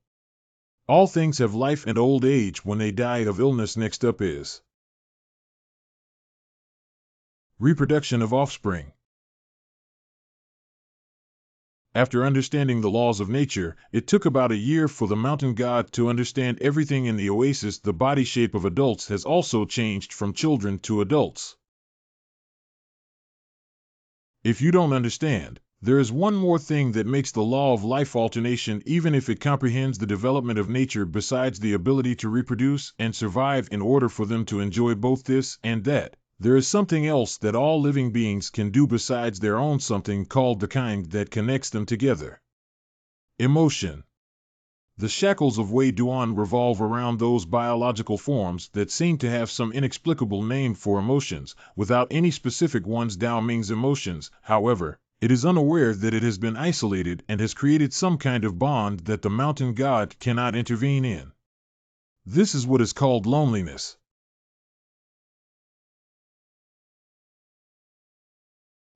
[SPEAKER 1] All things have life and old age when they die of illness. Next up is reproduction of offspring. After understanding the laws of nature, it took about a year for the mountain god to understand everything in the oasis. The body shape of adults has also changed from children to adults. If you don't understand, there is one more thing that makes the law of life alternation, even if it comprehends the development of nature besides the ability to reproduce and survive in order for them to enjoy both this and that. There is something else that all living beings can do besides their own, something called the kind that connects them together. Emotion. The shackles of Wei Duan revolve around those biological forms that seem to have some inexplicable name for emotions, without any specific ones. Dao Ming's emotions, however, it is unaware that it has been isolated and has created some kind of bond that the mountain god cannot intervene in. This is what is called loneliness.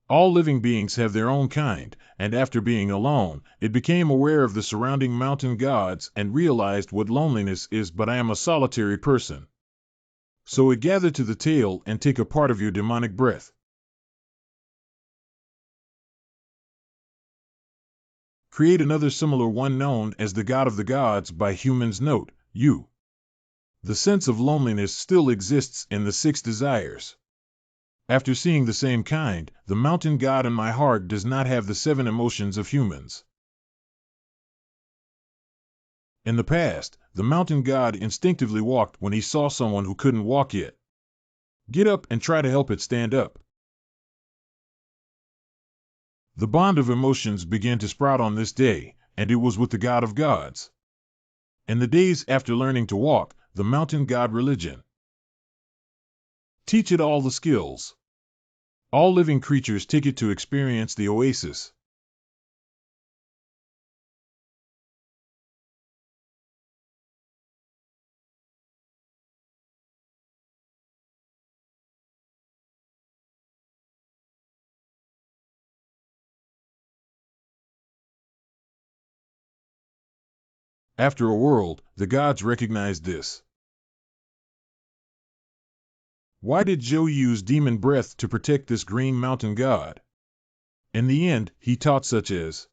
[SPEAKER 1] All living beings have their own kind, and after being alone, it became aware of the surrounding mountain gods and realized what loneliness is. But I am a solitary person. So it gathered to the tail and take a part of your demonic breath. Create another similar one known as the God of the Gods by humans. Note, you. The sense of loneliness still exists in the 6 desires. After seeing the same kind, the mountain god in my heart does not have the 7 emotions of humans. In the past, the mountain god instinctively walked when he saw someone who couldn't walk yet. Get up and try to help it stand up. The bond of emotions began to sprout on this day, and it was with the God of Gods. In the days after learning to walk, the mountain god religion. Teach it all the skills. All living creatures take it to experience the oasis. After a world, the gods recognized this. Why did Joe use demon breath to protect this green mountain god? In the end, he taught such as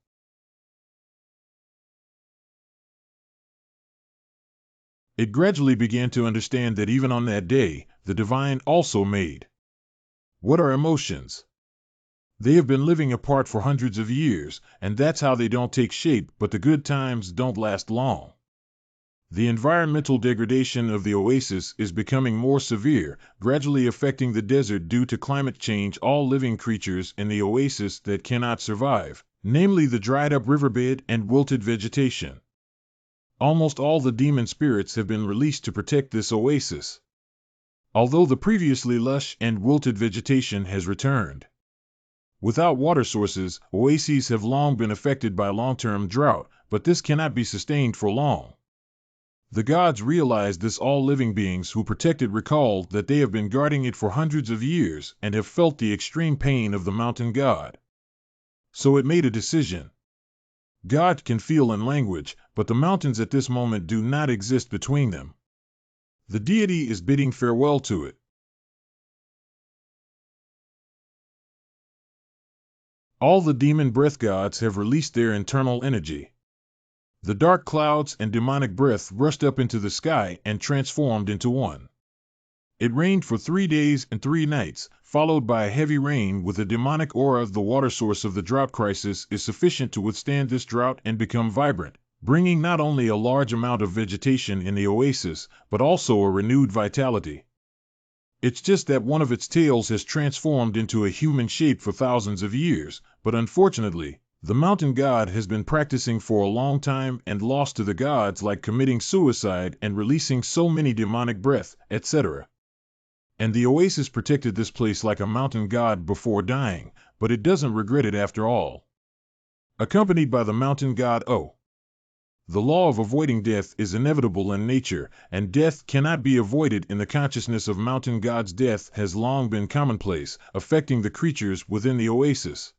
[SPEAKER 1] it gradually began to understand that even on that day, the divine also made. What are emotions? They have been living apart for hundreds of years, and that's how they don't take shape, but the good times don't last long. The environmental degradation of the oasis is becoming more severe, gradually affecting the desert due to climate change. All living creatures in the oasis that cannot survive, namely the dried-up riverbed and wilted vegetation. Almost all the demon spirits have been released to protect this oasis. Although the previously lush and wilted vegetation has returned. Without water sources, oases have long been affected by long-term drought, but this cannot be sustained for long. The gods realized this. All living beings who protect it recalled that they have been guarding it for hundreds of years and have felt the extreme pain of the mountain god. So it made a decision. God can feel and language, but the mountains at this moment do not exist between them. The deity is bidding farewell to it. All the demon breath gods have released their internal energy. The dark clouds and demonic breath rushed up into the sky and transformed into one. It rained for 3 days and 3 nights, followed by a heavy rain with a demonic aura. The water source of the drought crisis is sufficient to withstand this drought and become vibrant, bringing not only a large amount of vegetation in the oasis, but also a renewed vitality. It's just that one of its tails has transformed into a human shape for thousands of years, but unfortunately, the mountain god has been practicing for a long time and lost to the gods, like committing suicide and releasing so many demonic breath, etc. And the oasis protected this place like a mountain god before dying, but it doesn't regret it after all. Accompanied by the mountain god O. The law of avoiding death is inevitable in nature, and death cannot be avoided in the consciousness of mountain gods. Death has long been commonplace, affecting the creatures within the oasis.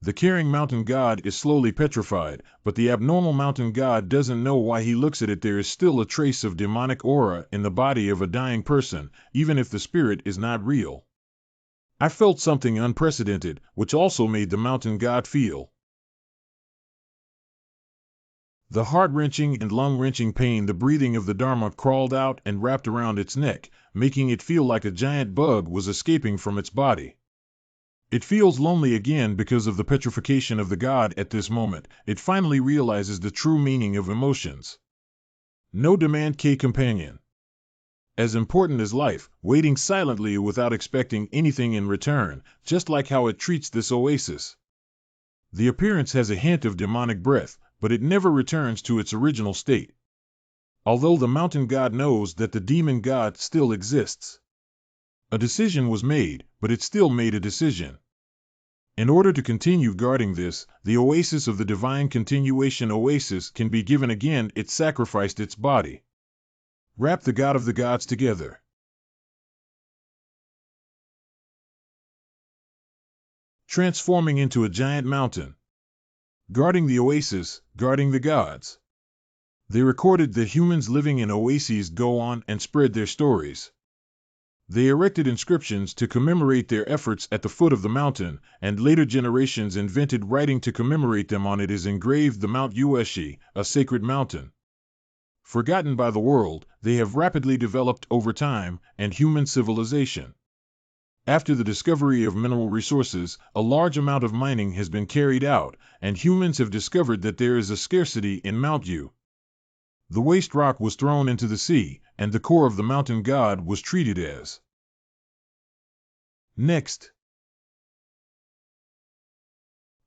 [SPEAKER 1] The caring mountain god is slowly petrified, but the abnormal mountain god doesn't know why. He looks at it. There is still a trace of demonic aura in the body of a dying person, even if the spirit is not real. I felt something unprecedented, which also made the mountain god feel. The heart-wrenching and lung-wrenching pain. The breathing of the Dharma crawled out and wrapped around its neck, making it feel like a giant bug was escaping from its body. It feels lonely again because of the petrification of the god. At this moment, it finally realizes the true meaning of emotions. No demand, companion. As important as life, waiting silently without expecting anything in return, just like how it treats this oasis. The appearance has a hint of demonic breath, but it never returns to its original state. Although the mountain god knows that the demon god still exists. A decision was made, but it still made a decision. In order to continue guarding this, the oasis of the divine continuation oasis can be given again. It sacrificed its body. Wrap the god of the gods together. Transforming into a giant mountain. Guarding the oasis, guarding the gods. They recorded that humans living in oases go on and spread their stories. They erected inscriptions to commemorate their efforts at the foot of the mountain, and later generations invented writing to commemorate them. On it is engraved the Mount Ueshi, a sacred mountain. Forgotten by the world, they have rapidly developed over time and human civilization. After the discovery of mineral resources, a large amount of mining has been carried out, and humans have discovered that there is a scarcity in Mount U. The waste rock was thrown into the sea, and the core of the mountain god was treated as. Next.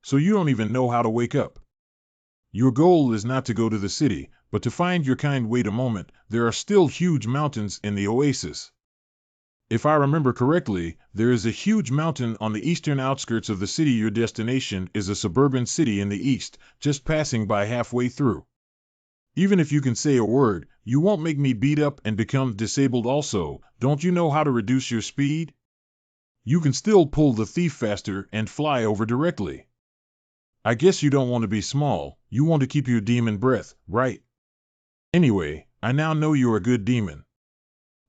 [SPEAKER 1] So you don't even know how to wake up. Your goal is not to go to the city, but to find your kind. Wait a moment, there are still huge mountains in the oasis. If I remember correctly, there is a huge mountain on the eastern outskirts of the city. Your destination is a suburban city in the east, just passing by halfway through. Even if you can say a word, you won't make me beat up and become disabled. Also, don't you know how to reduce your speed? You can still pull the thief faster and fly over directly. I guess you don't want to be small, you want to keep your demon breath, right? Anyway, I now know you're a good demon.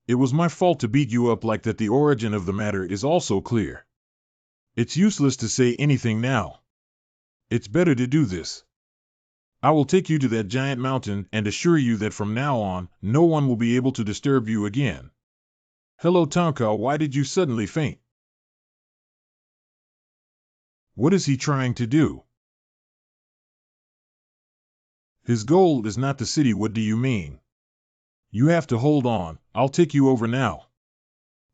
[SPEAKER 1] It was my fault to beat you up like that. The origin of the matter is also clear. It's useless to say anything now. It's better to do this. I will take you to that giant mountain and assure you that from now on, no one will be able to disturb you again. Hello Tonka, why did you suddenly faint? What is he trying to do? His goal is not the city. What do you mean? You have to hold on, I'll take you over now.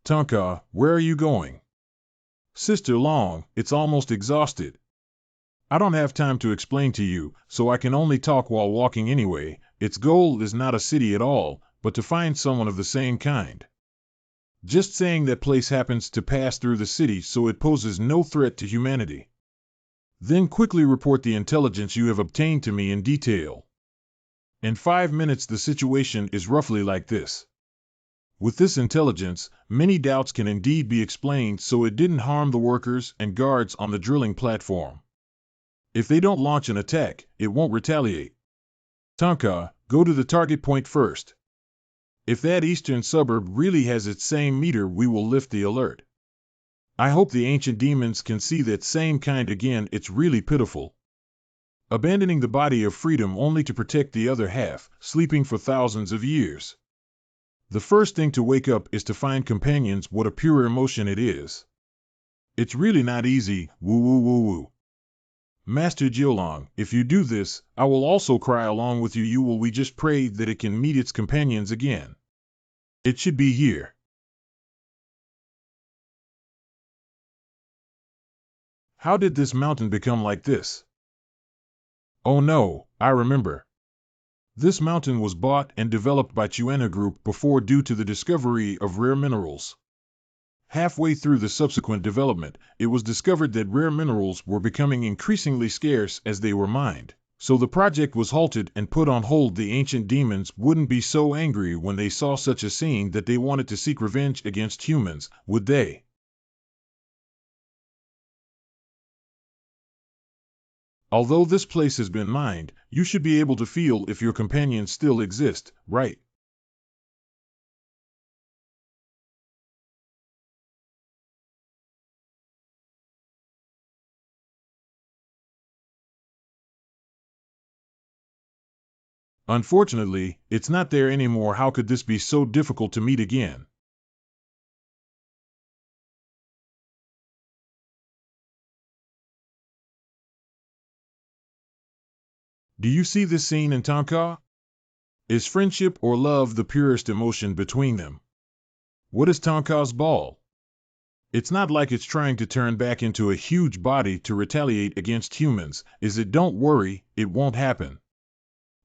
[SPEAKER 1] Tonka, where are you going? Sister Long, it's almost exhausted. I don't have time to explain to you, so I can only talk while walking anyway. Its goal is not a city at all, but to find someone of the same kind. Just saying that place happens to pass through the city, so it poses no threat to humanity. Then quickly report the intelligence you have obtained to me in detail. In 5 minutes the situation is roughly like this. With this intelligence, many doubts can indeed be explained, so it didn't harm the workers and guards on the drilling platform. If they don't launch an attack, it won't retaliate. Tonka, go to the target point first. If that eastern suburb really has its same meter, we will lift the alert. I hope the ancient demons can see that same kind again. It's really pitiful. Abandoning the body of freedom only to protect the other half, sleeping for thousands of years. The first thing to wake up is to find companions. What a pure emotion it is. It's really not easy, woo woo woo woo. Master Jiolong, if you do this, I will also cry along with you. We just pray that it can meet its companions again. It should be here. How did this mountain become like this? Oh no, I remember. This mountain was bought and developed by Chuena Group before due to the discovery of rare minerals. Halfway through the subsequent development, it was discovered that rare minerals were becoming increasingly scarce as they were mined. So the project was halted and put on hold. The ancient demons wouldn't be so angry when they saw such a scene that they wanted to seek revenge against humans, would they? Although this place has been mined, you should be able to feel if your companions still exist, right? Unfortunately, it's not there anymore. How could this be so difficult to meet again? Do you see this scene in Tonka? Is friendship or love the purest emotion between them? What is Tonka's ball? It's not like it's trying to turn back into a huge body to retaliate against humans, is it? Don't worry, it won't happen.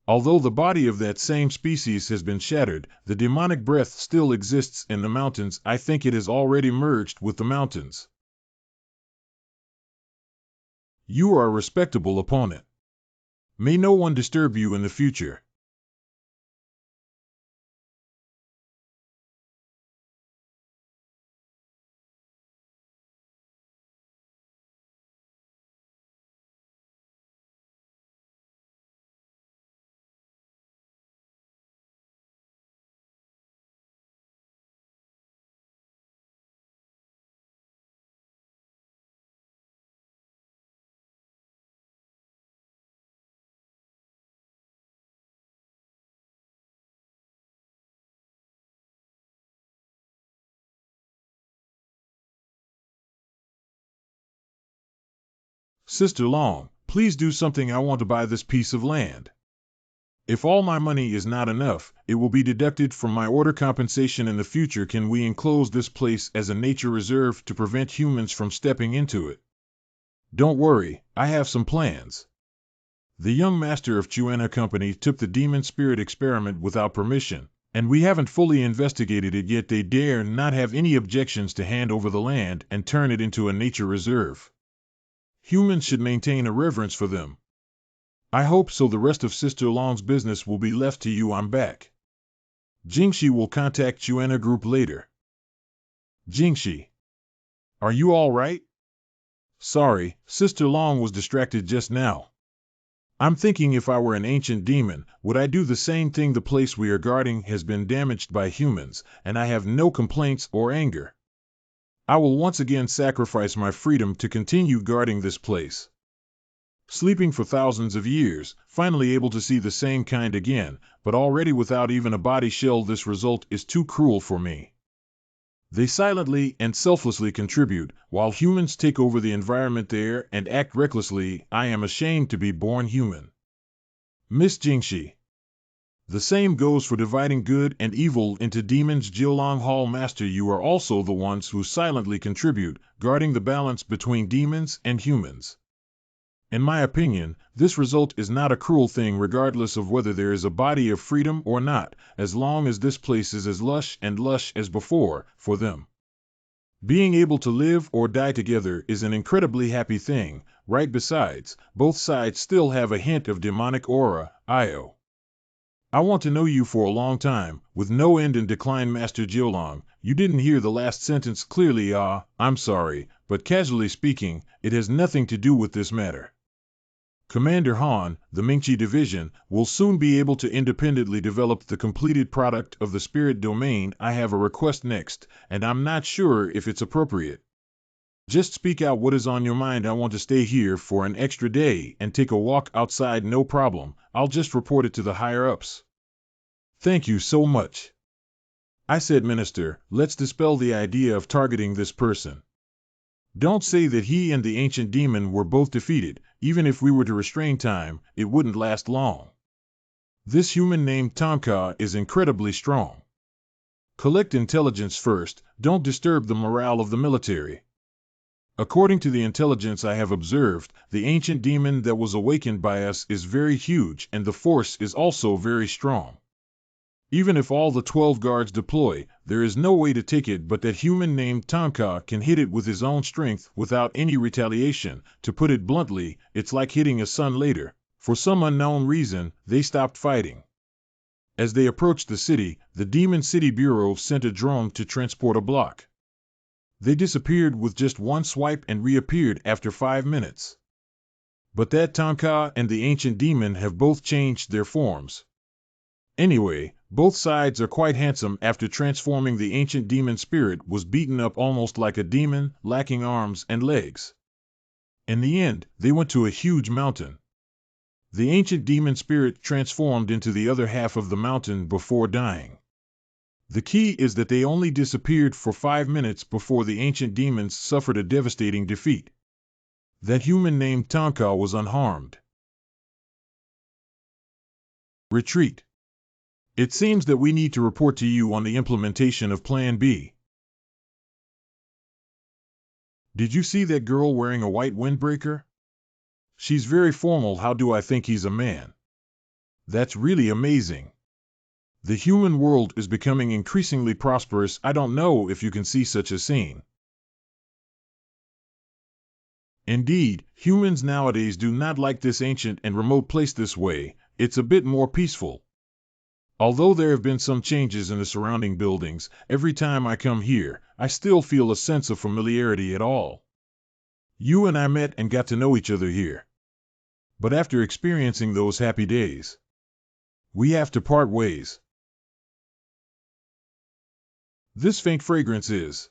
[SPEAKER 1] Although the body of that same species has been shattered, the demonic breath still exists in the mountains. I think it has already merged with the mountains. You are a respectable opponent. May no one disturb you in the future. Sister Long, please do something. I want to buy this piece of land. If all my money is not enough, it will be deducted from my order compensation in the future. Can we enclose this place as a nature reserve to prevent humans from stepping into it? Don't worry, I have some plans. The young master of Chuena Company took the demon spirit experiment without permission, and we haven't fully investigated it yet. They dare not have any objections to hand over the land and turn it into a nature reserve. Humans should maintain a reverence for them. I hope so. The rest of Sister Long's business will be left to you. I'm back. Jingxi will contact Chuena Group later. Jingxi. Are you all right? Sorry, Sister Long was distracted just now. I'm thinking if I were an ancient demon, would I do the same thing? The place we are guarding has been damaged by humans, and I have no complaints or anger. I will once again sacrifice my freedom to continue guarding this place. Sleeping for thousands of years, finally able to see the same kind again, but already without even a body shell. This result is too cruel for me. They silently and selflessly contribute, while humans take over the environment there and act recklessly. I am ashamed to be born human. Miss Jingxi. The same goes for dividing good and evil into demons. Jiulong Hall Master, you are also the ones who silently contribute, guarding the balance between demons and humans. In my opinion, this result is not a cruel thing regardless of whether there is a body of freedom or not, as long as this place is as lush as before, for them. Being able to live or die together is an incredibly happy thing, right? Besides, both sides still have a hint of demonic aura. I want to know you for a long time, with no end in decline. Master Jiulong, you didn't hear the last sentence clearly. I'm sorry, but casually speaking, it has nothing to do with this matter. Commander Han, the Mingqi Division, will soon be able to independently develop the completed product of the spirit domain. I have a request next, and I'm not sure if it's appropriate. Just speak out what is on your mind. I want to stay here for an extra day and take a walk outside. No problem, I'll just report it to the higher-ups. Thank you so much. I said, Minister, let's dispel the idea of targeting this person. Don't say that he and the ancient demon were both defeated. Even if we were to restrain time, it wouldn't last long. This human named Tonka is incredibly strong. Collect intelligence first, don't disturb the morale of the military. According to the intelligence I have observed, the ancient demon that was awakened by us is very huge, and the force is also very strong. Even if all the 12 guards deploy, there is no way to take it, but that human named Tonka can hit it with his own strength without any retaliation. To put it bluntly, it's like hitting a sun later. For some unknown reason, they stopped fighting. As they approached the city, the Demon City Bureau sent a drone to transport a block. They disappeared with just one swipe and reappeared after 5 minutes. But that Tonka and the ancient demon have both changed their forms. Anyway, both sides are quite handsome. After transforming, the ancient demon spirit was beaten up almost like a demon, lacking arms and legs. In the end, they went to a huge mountain. The ancient demon spirit transformed into the other half of the mountain before dying. The key is that they only disappeared for 5 minutes before the ancient demons suffered a devastating defeat. That human named Tonka was unharmed. Retreat. It seems that we need to report to you on the implementation of Plan B. Did you see that girl wearing a white windbreaker? She's very formal. How do I think he's a man? That's really amazing. The human world is becoming increasingly prosperous. I don't know if you can see such a scene. Indeed, humans nowadays do not like this ancient and remote place this way. It's a bit more peaceful. Although there have been some changes in the surrounding buildings, every time I come here, I still feel a sense of familiarity at all. You and I met and got to know each other here. But after experiencing those happy days, we have to part ways. This faint fragrance is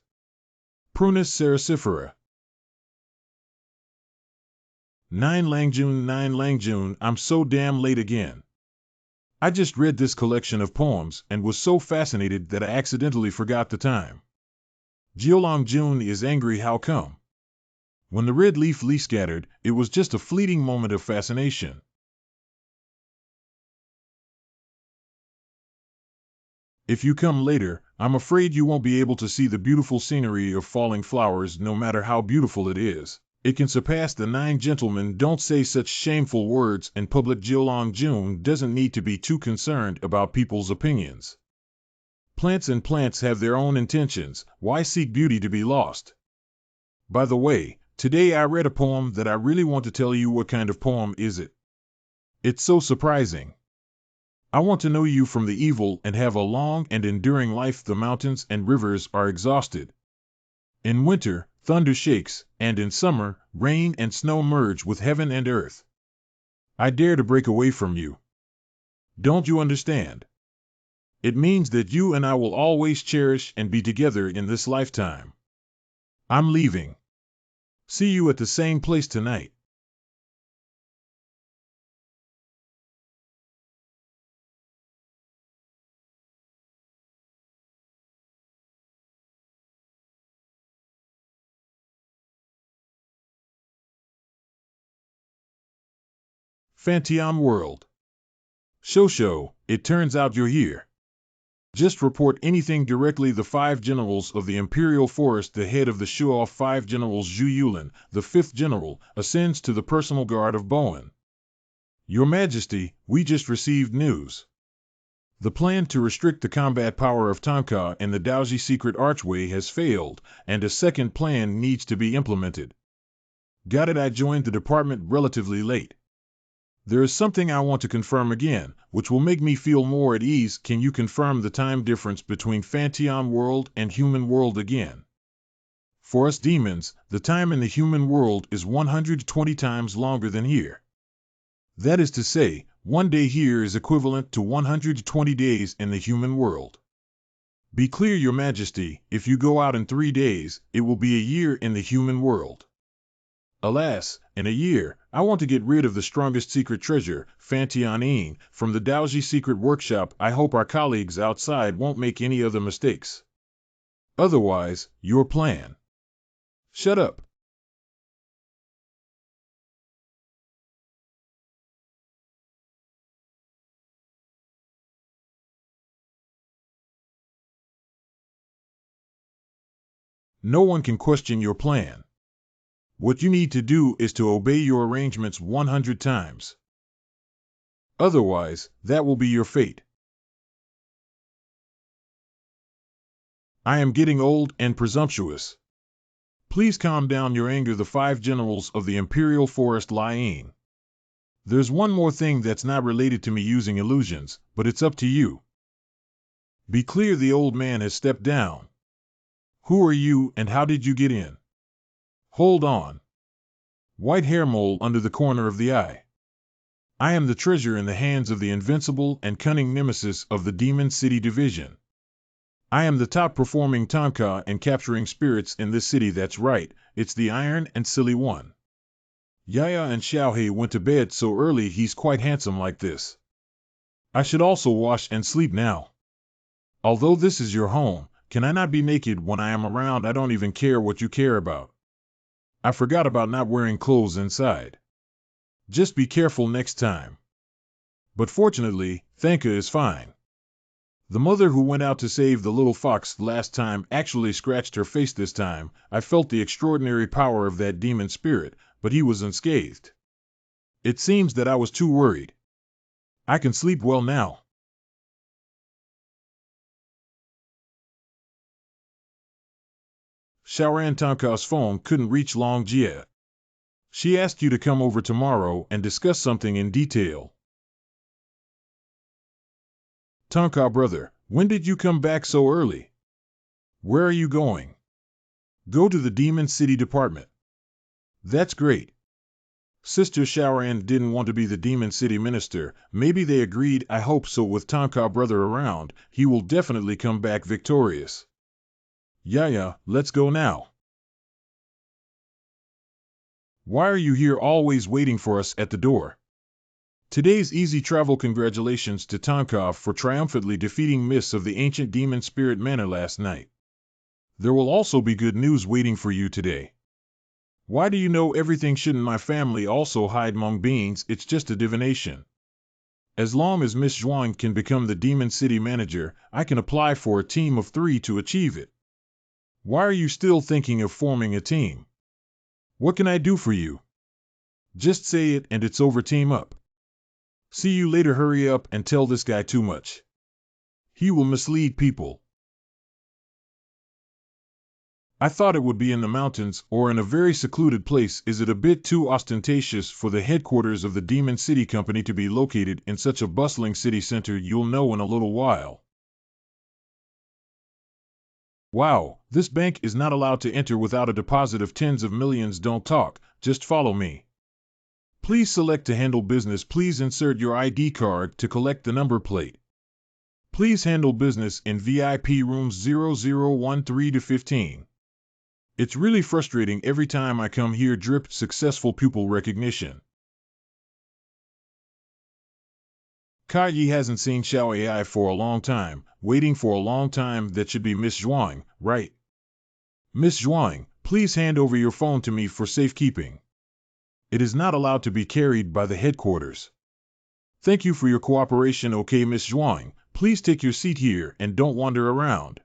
[SPEAKER 1] Prunus ceracifera. 9 Langjun, I'm so damn late again. I just read this collection of poems and was so fascinated that I accidentally forgot the time. Jiulong Jun is angry. How come? When the red leaf scattered, it was just a fleeting moment of fascination. If you come later, I'm afraid you won't be able to see the beautiful scenery of falling flowers no matter how beautiful it is. It can surpass the 9 gentlemen don't say such shameful words in public. June doesn't need to be too concerned about people's opinions. Plants and plants have their own intentions, why seek beauty to be lost? By the way, today I read a poem that I really want to tell you. What kind of poem is it? It's so surprising. I want to know you from the evil and have a long and enduring life. The mountains and rivers are exhausted. In winter, thunder shakes, and in summer, rain and snow merge with heaven and earth. I dare to break away from you. Don't you understand? It means that you and I will always cherish and be together in this lifetime. I'm leaving. See you at the same place tonight. Fantian World. Shosho, it turns out you're here. Just report anything directly. The 5 generals of the Imperial Forest. The head of the show-off 5 generals, Zhu Yulin, the 5th general, ascends to the personal guard of Bowen. Your Majesty, we just received news. The plan to restrict the combat power of Tonka and the Daoji secret archway has failed, and a second plan needs to be implemented. Got it. I joined the department relatively late. There is something I want to confirm again, which will make me feel more at ease. Can you confirm the time difference between Fantian World and Human World again? For us demons, the time in the human world is 120 times longer than here. That is to say, 1 day here is equivalent to 120 days in the human world. Be clear, Your Majesty, if you go out in 3 days, it will be a year in the human world. Alas, in a year, I want to get rid of the strongest secret treasure, Fantian, from the Daoji secret workshop. I hope our colleagues outside won't make any other mistakes. Otherwise, your plan. Shut up. No one can question your plan. What you need to do is to obey your arrangements 100 times. Otherwise, that will be your fate. I am getting old and presumptuous. Please calm down your anger. The 5 generals of the Imperial Forest lying. There's one more thing that's not related to me using illusions, but it's up to you. Be clear, the old man has stepped down. Who are you and how did you get in? Hold on. White hair mole under the corner of the eye. I am the treasure in the hands of the invincible and cunning nemesis of the Demon City Division. I am the top performing Tonka and capturing spirits in this city. That's right, it's the Iron and Silly One. Yaya and Xiaohei went to bed so early. He's quite handsome like this. I should also wash and sleep now. Although this is your home, can I not be naked when I am around? I don't even care what you care about. I forgot about not wearing clothes inside. Just be careful next time. But fortunately, Thanka is fine. The mother who went out to save the little fox last time actually scratched her face this time. I felt the extraordinary power of that demon spirit, but he was unscathed. It seems that I was too worried. I can sleep well now. Xiaoran Tonka's phone couldn't reach Long Jie. She asked you to come over tomorrow and discuss something in detail. Tonka brother, when did you come back so early? Where are you going? Go to the Demon City Department. That's great. Sister Xiaoran didn't want to be the Demon City Minister. Maybe they agreed. I hope so. With Tonka brother around, he will definitely come back victorious. Yaya, let's go now. Why are you here always waiting for us at the door? Today's easy travel. Congratulations to Tonka for triumphantly defeating Miss of the Ancient Demon Spirit Manor last night. There will also be good news waiting for you today. Why do you know everything? Shouldn't my family also hide among beings? It's just a divination. As long as Miss Zhuang can become the Demon City manager, I can apply for a team of 3 to achieve it. Why are you still thinking of forming a team? What can I do for you? Just say it and it's over. Team up. See you later. Hurry up and tell this guy too much. He will mislead people. I thought it would be in the mountains or in a very secluded place. Is it a bit too ostentatious for the headquarters of the Demon City Company to be located in such a bustling city center? You'll know in a little while. Wow, this bank is not allowed to enter without a deposit of tens of millions. Don't talk, just follow me. Please select to handle business. Please insert your ID card to collect the number plate. Please handle business in VIP rooms 0013 to 15. It's really frustrating every time I come here. Drip successful pupil recognition. Kai hasn't seen Xiao AI for a long time, waiting for a long time. That should be Miss Zhuang, right? Miss Zhuang, please hand over your phone to me for safekeeping. It is not allowed to be carried by the headquarters. Thank you for your cooperation. Okay, Miss Zhuang, please take your seat here and don't wander around.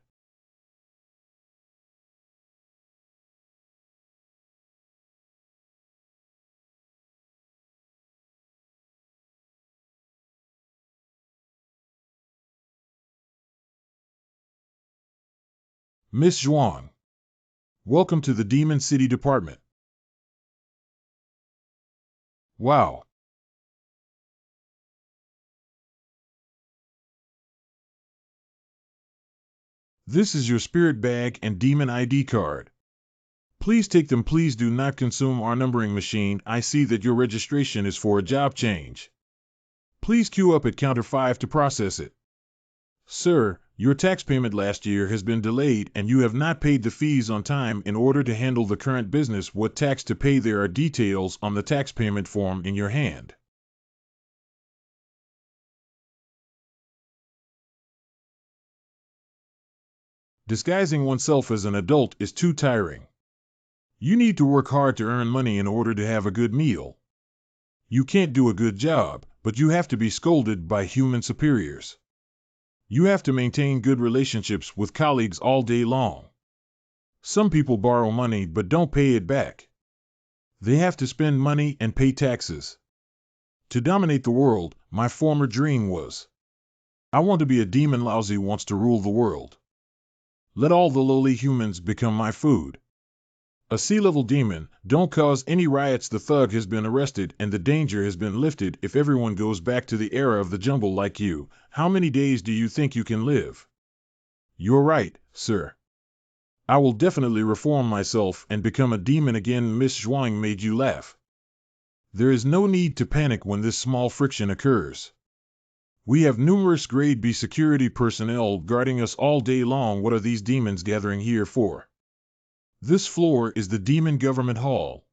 [SPEAKER 1] Miss Zhuang, welcome to the Demon City Department. Wow. This is your spirit bag and demon ID card. Please take them. Please do not consume our numbering machine. I see that your registration is for a job change. Please queue up at counter 5 to process it. Sir, your tax payment last year has been delayed and you have not paid the fees on time. In order to handle the current business, what tax to pay, there are details on the tax payment form in your hand. Disguising oneself as an adult is too tiring. You need to work hard to earn money in order to have a good meal. You can't do a good job, but you have to be scolded by human superiors. You have to maintain good relationships with colleagues all day long. Some people borrow money but don't pay it back. They have to spend money and pay taxes. To dominate the world, my former dream was. I want to be a demon. Lousy wants to rule the world. Let all the lowly humans become my food. A sea-level demon, don't cause any riots. The thug has been arrested and the danger has been lifted. If everyone goes back to the era of the jungle like you, how many days do you think you can live? You're right, sir. I will definitely reform myself and become a demon again. Miss Zhuang made you laugh. There is no need to panic when this small friction occurs. We have numerous grade B security personnel guarding us all day long. What are these demons gathering here for? This floor is the Demon Government Hall.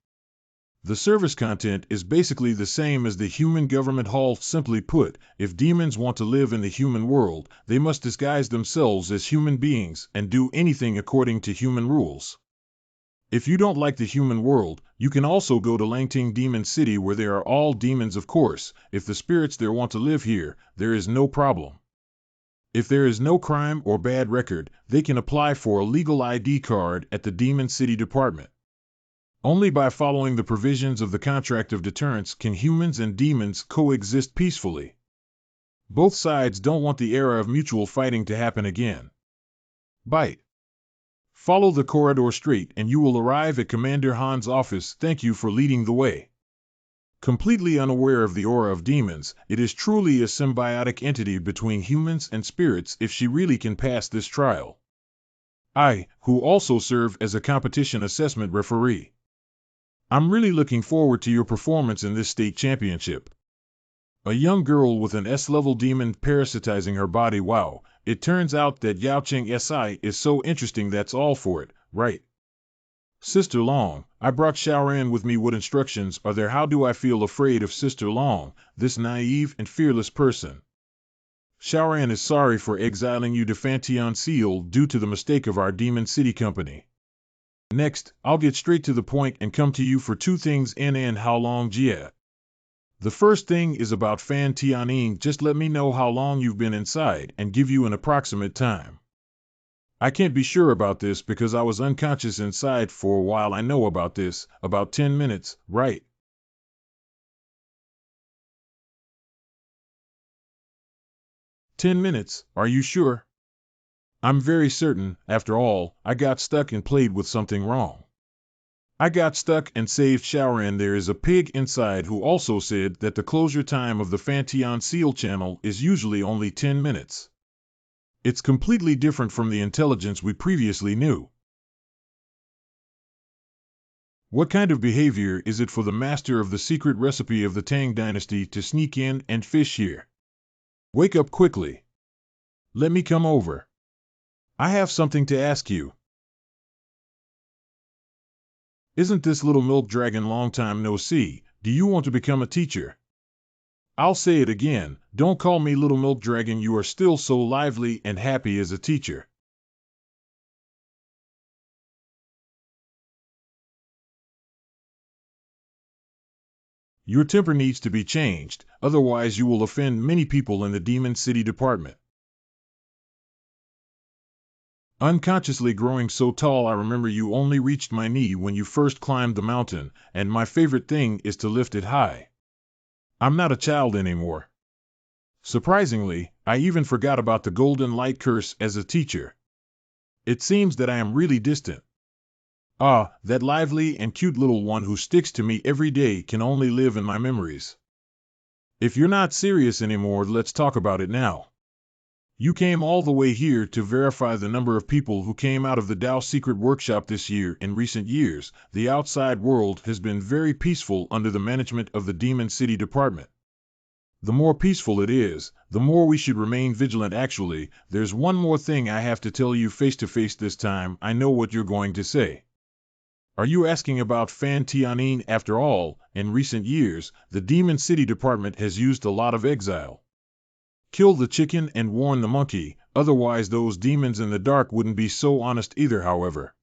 [SPEAKER 1] The service content is basically the same as the Human Government Hall. Simply put, if demons want to live in the human world, they must disguise themselves as human beings and do anything according to human rules. If you don't like the human world, you can also go to Langting Demon City where there are all demons. Of course, if the spirits there want to live here, there is no problem. If there is no crime or bad record, they can apply for a legal ID card at the Demon City Department. Only by following the provisions of the Contract of Deterrence can humans and demons coexist peacefully. Both sides don't want the era of mutual fighting to happen again. Bite. Follow the corridor straight and you will arrive at Commander Han's office. Thank you for leading the way. Completely unaware of the aura of demons, it is truly a symbiotic entity between humans and spirits if she really can pass this trial. I, who also serve as a competition assessment referee. I'm really looking forward to your performance in this state championship. A young girl with an S-level demon parasitizing her body. Wow, it turns out that Yao Cheng SI is so interesting. That's all for it, right? Sister Long, I brought Xiaoran with me. What instructions are there? How do I feel afraid of Sister Long, this naive and fearless person? Xiaoran is sorry for exiling you to Fantian Seal due to the mistake of our Demon City Company. Next, I'll get straight to the point and come to you for two things and how long Jia. The first thing is about Fan Tianyin. Just let me know how long you've been inside and give you an approximate time. I can't be sure about this because I was unconscious inside for a while. I know about this, about 10 minutes, right? 10 minutes, are you sure? I'm very certain. After all, I got stuck and played with something wrong. I got stuck and saved Shaoran. There is a pig inside who also said that the closure time of the Fantian Seal channel is usually only 10 minutes. It's completely different from the intelligence we previously knew. What kind of behavior is it for the master of the secret recipe of the Tang dynasty to sneak in and fish here? Wake up quickly. Let me come over. I have something to ask you. Isn't this little milk dragon long time no see? Do you want to become a teacher? I'll say it again, don't call me little milk dragon. You are still so lively and happy as a teacher. Your temper needs to be changed, otherwise you will offend many people in the Demon City department. Unconsciously growing so tall, I remember you only reached my knee when you first climbed the mountain, and my favorite thing is to lift it high. I'm not a child anymore. Surprisingly, I even forgot about the golden light curse as a teacher. It seems that I am really distant. Ah, that lively and cute little one who sticks to me every day can only live in my memories. If you're not serious anymore, let's talk about it now. You came all the way here to verify the number of people who came out of the Dao Secret Workshop this year. In recent years, the outside world has been very peaceful under the management of the Demon City Department. The more peaceful it is, the more we should remain vigilant. Actually, there's one more thing I have to tell you face to face this time. I know what you're going to say. Are you asking about Fan Tianyin? After all, in recent years, the Demon City Department has used a lot of exile. Kill the chicken and warn the monkey, otherwise those demons in the dark wouldn't be so honest either. However,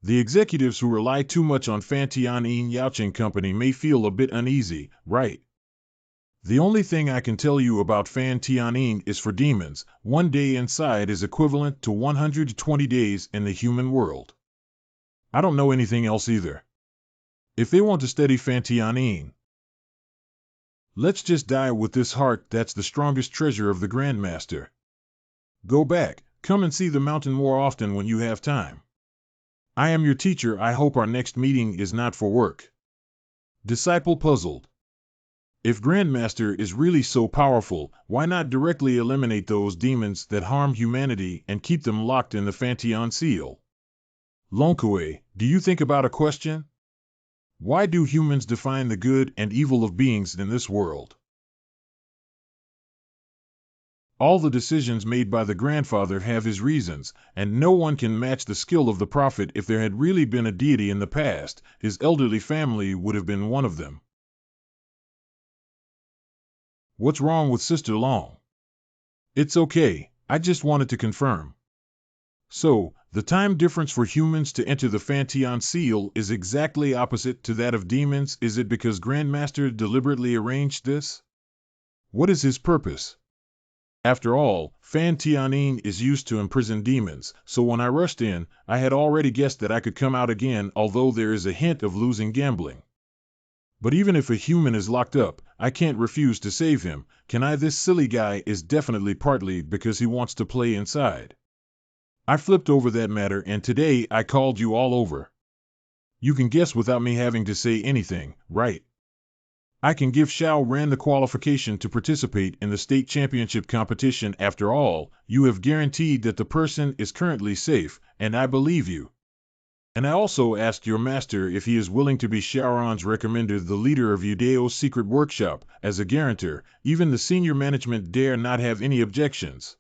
[SPEAKER 1] the executives who rely too much on Fan Tianyin Yaoqing Company may feel a bit uneasy, right? The only thing I can tell you about Fan Tianyin is for demons, 1 day inside is equivalent to 120 days in the human world. I don't know anything else either. If they want to study Fan Tianyin, let's just die with this heart. That's the strongest treasure of the Grandmaster. Go back, come and see the mountain more often when you have time. I am your teacher. I hope our next meeting is not for work. Disciple puzzled. If Grandmaster is really so powerful, why not directly eliminate those demons that harm humanity and keep them locked in the Fantian Seal? Lonkue, do you think about a question? Why do humans define the good and evil of beings in this world? All the decisions made by the grandfather have his reasons, and no one can match the skill of the prophet. If there had really been a deity in the past, his elderly family would have been one of them. What's wrong with Sister Long? It's okay, I just wanted to confirm. So, the time difference for humans to enter the Fantian Seal is exactly opposite to that of demons. Is it because Grandmaster deliberately arranged this? What is his purpose? After all, Fan Tianyin is used to imprison demons, so when I rushed in, I had already guessed that I could come out again, although there is a hint of losing gambling. But even if a human is locked up, I can't refuse to save him, can I? This silly guy is definitely partly because he wants to play inside. I flipped over that matter, and today I called you all over. You can guess without me having to say anything, right? I can give Xiao Ran the qualification to participate in the state championship competition. After all, you have guaranteed that the person is currently safe, and I believe you. And I also asked your master if he is willing to be Xiaoran's recommender, the leader of Yudeo's secret workshop, as a guarantor. Even the senior management dare not have any objections.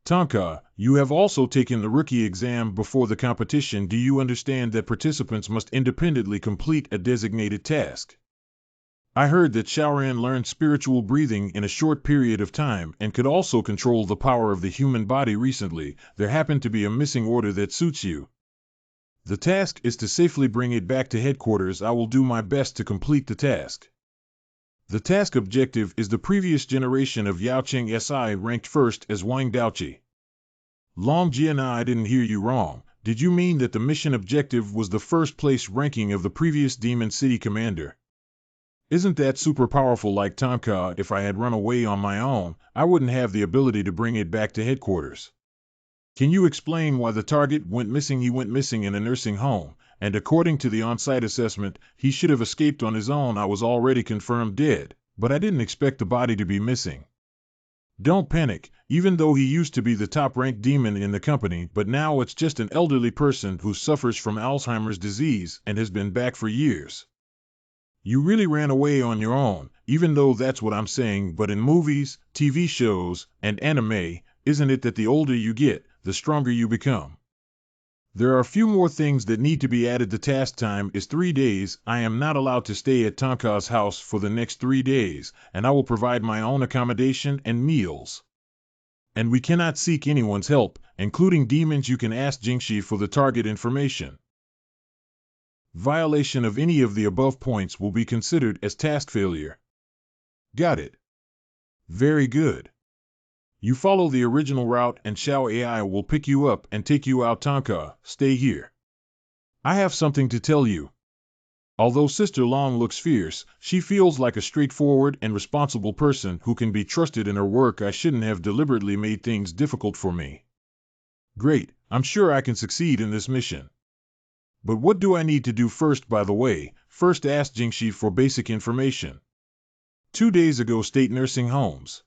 [SPEAKER 1] Tonka, you have also taken the rookie exam before the competition. Do you understand that participants must independently complete a designated task? I heard that Xiaoran learned spiritual breathing in a short period of time and could also control the power of the human body recently. There happened to be a missing order that suits you. The task is to safely bring it back to headquarters. I will do my best to complete the task. The task objective is the previous generation of Yaoqing SI ranked first as Wang Daoqi. Long Jian, I didn't hear you wrong. Did you mean that the mission objective was the first place ranking of the previous Demon City commander? Isn't that super powerful? Like Tonka, if I had run away on my own, I wouldn't have the ability to bring it back to headquarters. Can you explain why the target went missing? He went missing in a nursing home, and according to the on-site assessment, he should have escaped on his own. I was already confirmed dead, but I didn't expect the body to be missing. Don't panic, even though he used to be the top-ranked demon in the company, but now it's just an elderly person who suffers from Alzheimer's disease and has been back for years. You really ran away on your own, even though that's what I'm saying, but in movies, TV shows, and anime, isn't it that the older you get, the stronger you become? There are a few more things that need to be added. The task time is 3 days. I am not allowed to stay at Tonka's house for the next 3 days, and I will provide my own accommodation and meals. And we cannot seek anyone's help, including demons. You can ask Jingxi for the target information. Violation of any of the above points will be considered as task failure. Got it. Very good. You follow the original route and Xiao AI will pick you up and take you out. Tonka, stay here. I have something to tell you. Although Sister Long looks fierce, she feels like a straightforward and responsible person who can be trusted in her work. I shouldn't have deliberately made things difficult for me. Great, I'm sure I can succeed in this mission. But what do I need to do first? By the way, first ask Jingxi for basic information. 2 days ago, state nursing homes.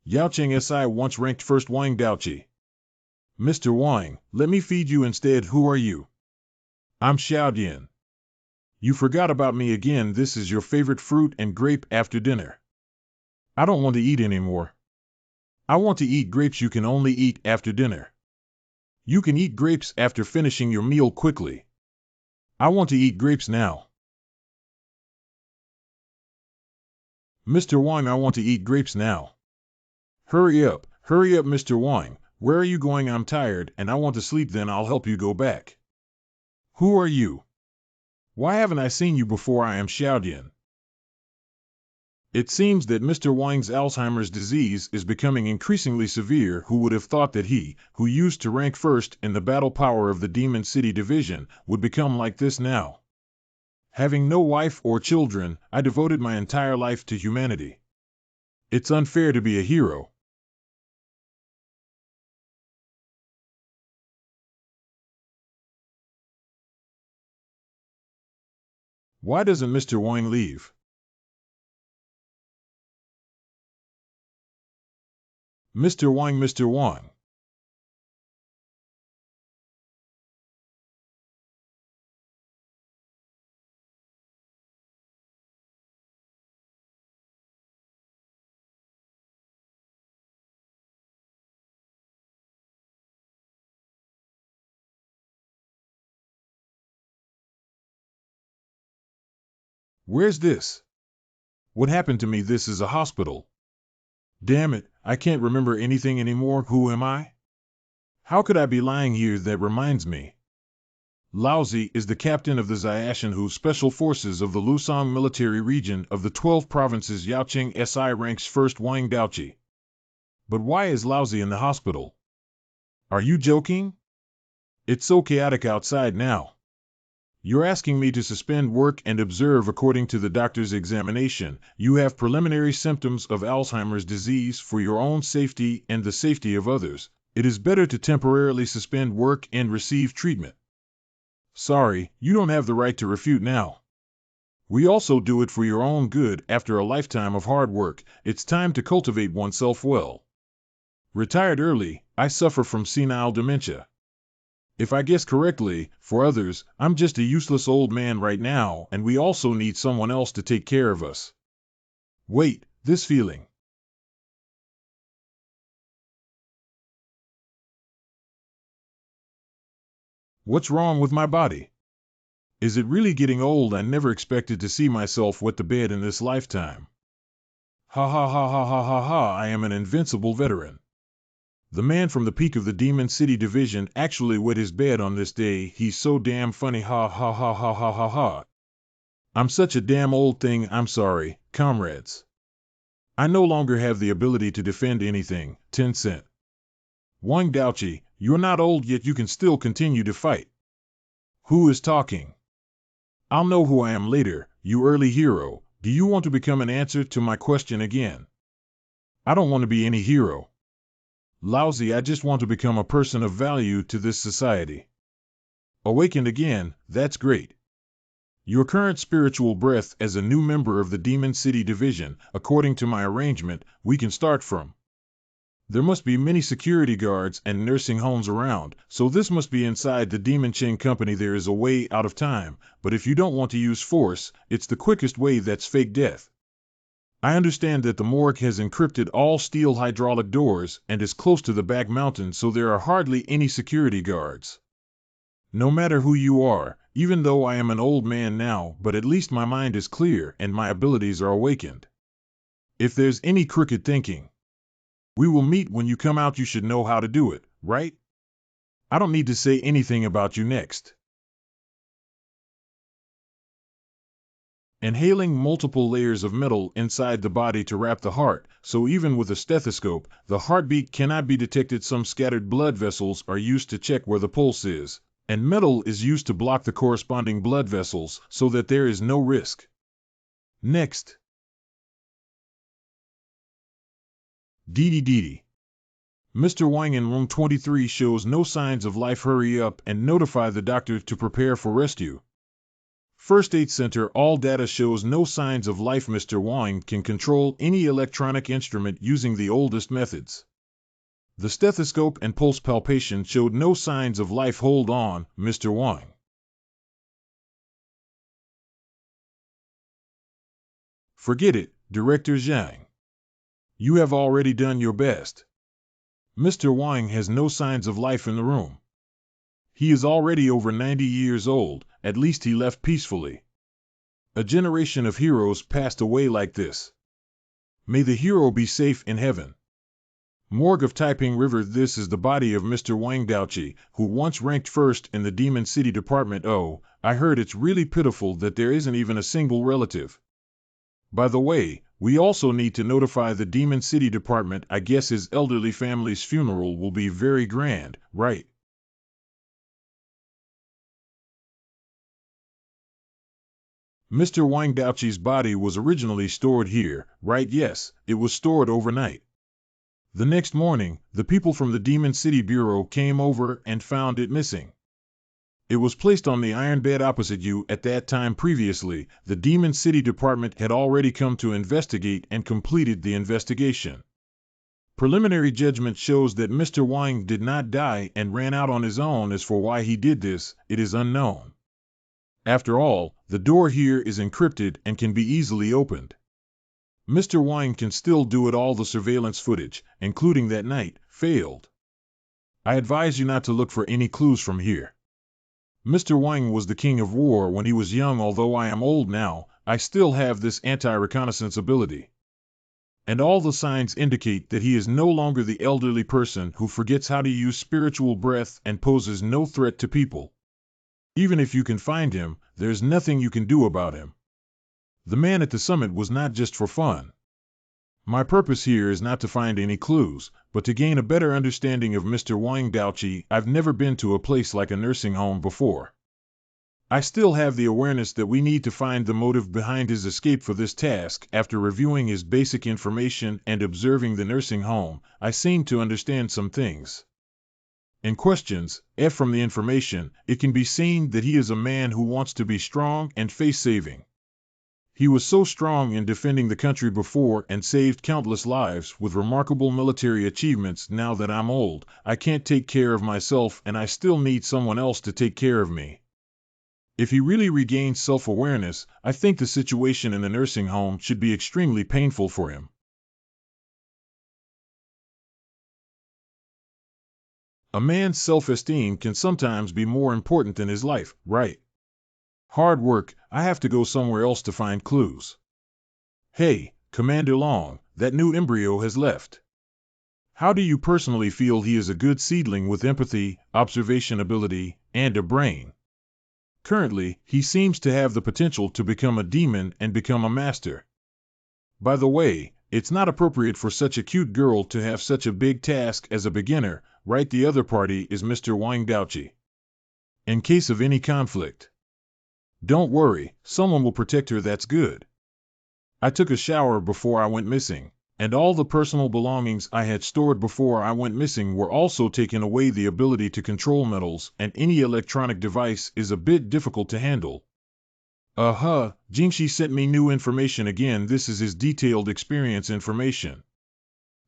[SPEAKER 1] Yaoqing SI once ranked first Wang Daoqi. Mr. Wang, let me feed you instead. Who are you? I'm Xiaodian. You forgot about me again. This is your favorite fruit and grape after dinner. I don't want to eat anymore. I want to eat grapes. You can only eat after dinner. You can eat grapes after finishing your meal quickly. I want to eat grapes now. Mr. Wang, I want to eat grapes now. Hurry up, Mr. Wang. Where are you going? I'm tired and I want to sleep. Then I'll help you go back. Who are you? Why haven't I seen you before? I am Xiaodian. It seems that Mr. Wang's Alzheimer's disease is becoming increasingly severe. Who would have thought that he, who used to rank first in the battle power of the Demon City Division, would become like this now? Having no wife or children, I devoted my entire life to humanity. It's unfair to be a hero. Why doesn't Mr. Wang leave? Mr. Wang. Where's this? What happened to me? This is a hospital. Damn it, I can't remember anything anymore. Who am I? How could I be lying here? That reminds me. Laozi is the captain of the Xiashanhu Special Forces of the Lusong military region of the 12 provinces. Yaoqing SI ranks first Wang Daoqi. But why is Laozi in the hospital? Are you joking? It's so chaotic outside now. You're asking me to suspend work and observe. According to the doctor's examination, you have preliminary symptoms of Alzheimer's disease. For your own safety and the safety of others, it is better to temporarily suspend work and receive treatment. Sorry, you don't have the right to refute now. We also do it for your own good. After a lifetime of hard work, it's time to cultivate oneself well. Retired early, I suffer from senile dementia. If I guess correctly, for others, I'm just a useless old man right now, and we also need someone else to take care of us. Wait, this feeling. What's wrong with my body? Is it really getting old? I never expected to see myself wet the bed in this lifetime. Ha ha ha ha ha ha ha, I am an invincible veteran. The man from the peak of the Demon City Division actually wet his bed on this day. He's so damn funny. Ha ha ha ha ha ha ha. I'm such a damn old thing. I'm sorry, comrades. I no longer have the ability to defend anything. 10 cent. Wang Daochi, you're not old yet, you can still continue to fight. Who is talking? I'll know who I am later, you early hero. Do you want to become an answer to my question again? I don't want to be any hero. Lousy, I just want to become a person of value to this society. Awakened again, that's great. Your current spiritual breath as a new member of the Demon City Division, according to my arrangement, we can start from. There must be many security guards and nursing homes around, so this must be inside the Demon Chain Company. There is a way out of time, but if you don't want to use force, it's the quickest way. That's fake death. I understand that the morgue has encrypted all steel hydraulic doors and is close to the back mountain, so there are hardly any security guards. No matter who you are, even though I am an old man now, but at least my mind is clear and my abilities are awakened. If there's any crooked thinking, we will meet when you come out. You should know how to do it, right? I don't need to say anything about you next. Inhaling multiple layers of metal inside the body to wrap the heart, so even with a stethoscope, the heartbeat cannot be detected. Some scattered blood vessels are used to check where the pulse is, and metal is used to block the corresponding blood vessels so that there is no risk. Next. Dee. Mr. Wang in room 23 shows no signs of life. Hurry up and notify the doctor to prepare for rescue. First Aid Center, all data shows no signs of life. Mr. Wang can control any electronic instrument using the oldest methods. The stethoscope and pulse palpation showed no signs of life. Hold on, Mr. Wang. Forget it, Director Zhang. You have already done your best. Mr. Wang has no signs of life in the room. He is already over 90 years old, at least he left peacefully. A generation of heroes passed away like this. May the hero be safe in heaven. Morgue of Taiping River. This is the body of Mr. Wang Daochi, who once ranked first in the Demon City Department. Oh, I heard it's really pitiful that there isn't even a single relative. By the way, we also need to notify the Demon City Department. I guess his elderly family's funeral will be very grand, right? Mr. Wang Daochi's body was originally stored here, right? Yes, it was stored overnight. The next morning, the people from the Demon City Bureau came over and found it missing. It was placed on the iron bed opposite you. At that time previously, the Demon City Department had already come to investigate and completed the investigation. Preliminary judgment shows that Mr. Wang did not die and ran out on his own. As for why he did this, it is unknown. After all, the door here is encrypted and can be easily opened. Mr. Wang can still do it. All the surveillance footage, including that night, failed. I advise you not to look for any clues from here. Mr. Wang was the king of war when he was young. Although I am old now, I still have this anti-reconnaissance ability. And all the signs indicate that he is no longer the elderly person who forgets how to use spiritual breath and poses no threat to people. Even if you can find him, there's nothing you can do about him. The man at the summit was not just for fun. My purpose here is not to find any clues, but to gain a better understanding of Mr. Wang Daochi. I've never been to a place like a nursing home before. I still have the awareness that we need to find the motive behind his escape. For this task, after reviewing his basic information and observing the nursing home, I seem to understand some things. In questions, from the information, it can be seen that he is a man who wants to be strong and face-saving. He was so strong in defending the country before and saved countless lives with remarkable military achievements. Now that I'm old, I can't take care of myself and I still need someone else to take care of me. If he really regains self-awareness, I think the situation in the nursing home should be extremely painful for him. A man's self-esteem can sometimes be more important than his life, right? Hard work, I have to go somewhere else to find clues. Hey, Commander Long, That new embryo has left. How do you personally feel he is a good seedling with empathy, observation ability, and a brain? Currently, he seems to have the potential to become a demon and become a master. By the way, it's not appropriate for such a cute girl to have such a big task as a beginner, right? The other party is Mr. Wang Daochi. In case of any conflict. Don't worry, someone will protect her. That's good. I took a shower before I went missing, and all the personal belongings I had stored before I went missing were also taken away. The ability to control metals and any electronic device is a bit difficult to handle. Jingxi sent me new information again. This is his detailed experience information.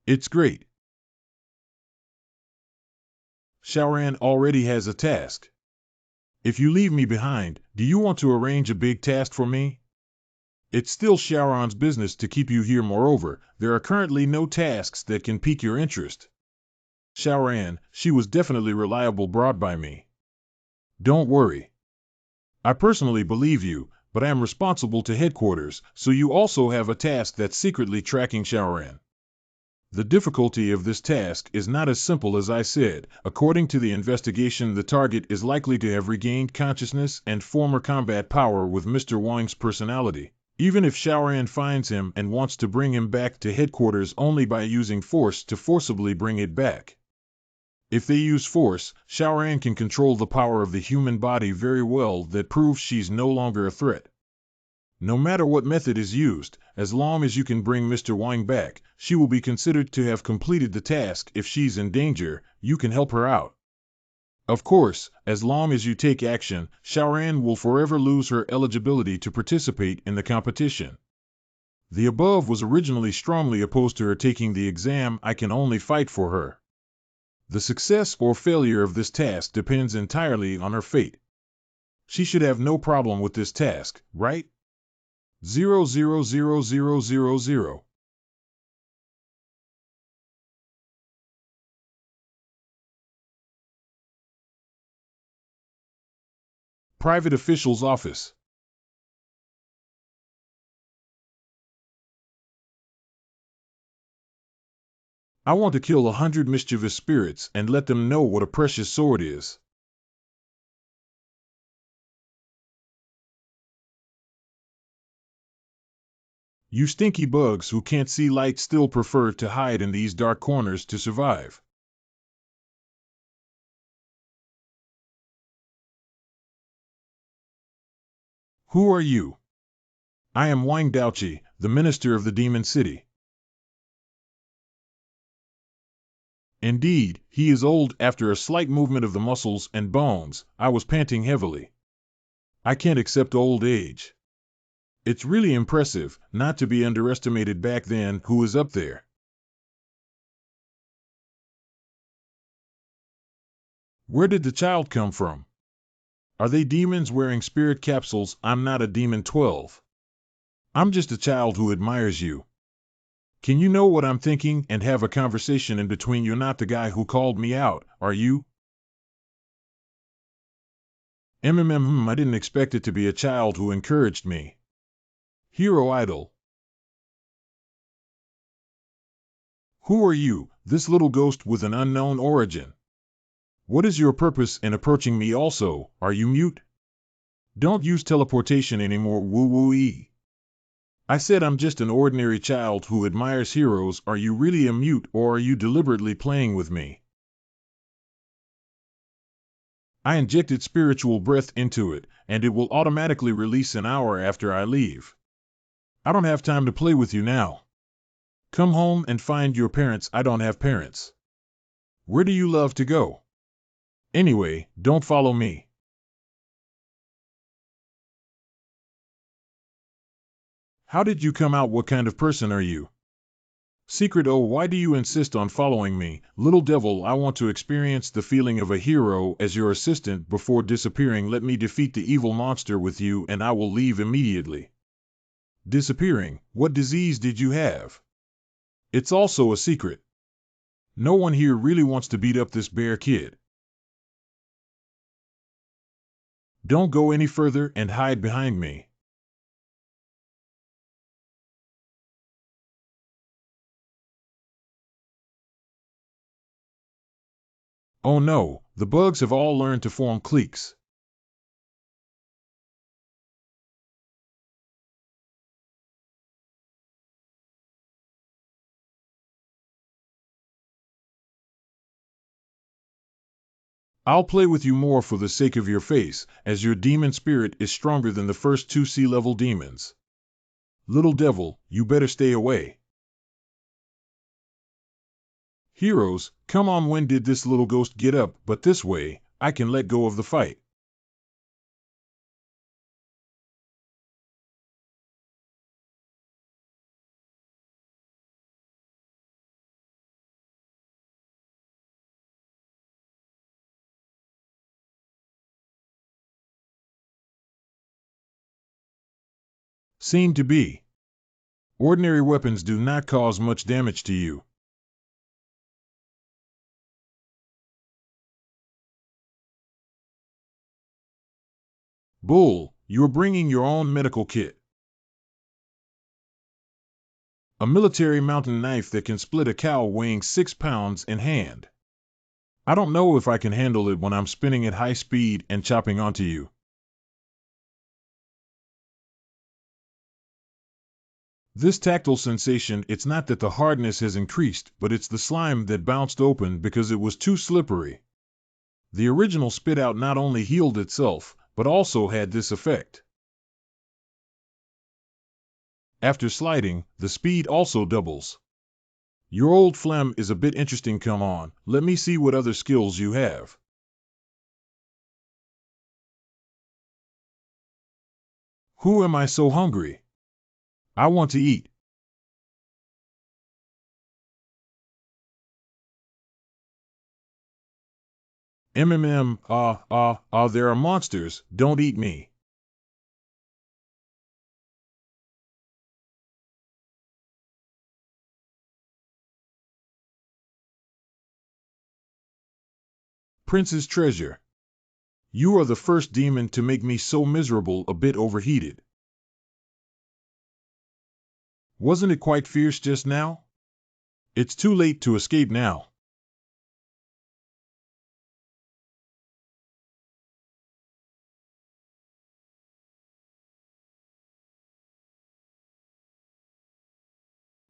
[SPEAKER 1] It's great. Xiaoran already has a task. If you leave me behind, do you want to arrange a big task for me? It's still Xiaoran's business to keep you here. Moreover, there are currently no tasks that can pique your interest. Xiaoran, she was definitely reliable brought by me. Don't worry. I personally believe you, but I am responsible to headquarters, so you also have a task that's secretly tracking Xiaoran. The difficulty of this task is not as simple as I said. According to the investigation, the target is likely to have regained consciousness and former combat power with Mr. Wang's personality. Even if Xiaoran finds him and wants to bring him back to headquarters only by using force to forcibly bring it back. If they use force, Xiaoran can control the power of the human body very well. That proves she's no longer a threat. No matter what method is used, as long as you can bring Mr. Wang back, she will be considered to have completed the task. If she's in danger, you can help her out. Of course, as long as you take action, Xiaoran will forever lose her eligibility to participate in the competition. The above was originally strongly opposed to her taking the exam. I can only fight for her. The success or failure of this task depends entirely on her fate. She should have no problem with this task, right? 000000. Private official's office. I want to kill 100 mischievous spirits and let them know what a precious sword is. You stinky bugs who can't see light still prefer to hide in these dark corners to survive. Who are you? I am Wang Daochi, the minister of the Demon City. Indeed, he is old. After a slight movement of the muscles and bones, I was panting heavily. I can't accept old age. It's really impressive, not to be underestimated. Back then. Who is up there? Where did the child come from? Are they demons wearing spirit capsules? I'm not a demon. 12. I'm just a child who admires you. Can you know what I'm thinking and have a conversation in between? You're not the guy who called me out, are you? I didn't expect it to be a child who encouraged me. Hero idol. Who are you, this little ghost with an unknown origin? What is your purpose in approaching me? Also, are you mute? Don't use teleportation anymore. Woo-woo-ee. I said I'm just an ordinary child who admires heroes. Are you really a mute, or are you deliberately playing with me? I injected spiritual breath into it, and it will automatically release an hour after I leave. I don't have time to play with you now. Come home and find your parents. I don't have parents. Where do you love to go? Anyway, don't follow me. How did you come out? What kind of person are you? Secret. Oh, why do you insist on following me? Little devil, I want to experience the feeling of a hero as your assistant before disappearing. Let me defeat the evil monster with you and I will leave immediately. Disappearing? What disease did you have? It's also a secret. No one here really wants to beat up this bear kid. Don't go any further and hide behind me. Oh no, the bugs have all learned to form cliques. I'll play with you more for the sake of your face, as your demon spirit is stronger than the first two sea-level demons. Little devil, you better stay away. Heroes, come on, when did this little ghost get up? But this way, I can let go of the fight. Seem to be. Ordinary weapons do not cause much damage to you. Bull, you're bringing your own medical kit. A military mountain knife that can split a cow weighing 6 pounds in hand. I don't know if I can handle it when I'm spinning at high speed and chopping onto you. This tactile sensation, it's not that the hardness has increased, but it's the slime that bounced open because it was too slippery. The original spit out not only healed itself, but also had this effect. After sliding, the speed also doubles. Your old phlegm is a bit interesting. Come on, let me see what other skills you have. Who am I so hungry? I want to eat. There are monsters, don't eat me. Prince's treasure. You are the first demon to make me so miserable, a bit overheated. Wasn't it quite fierce just now? It's too late to escape now.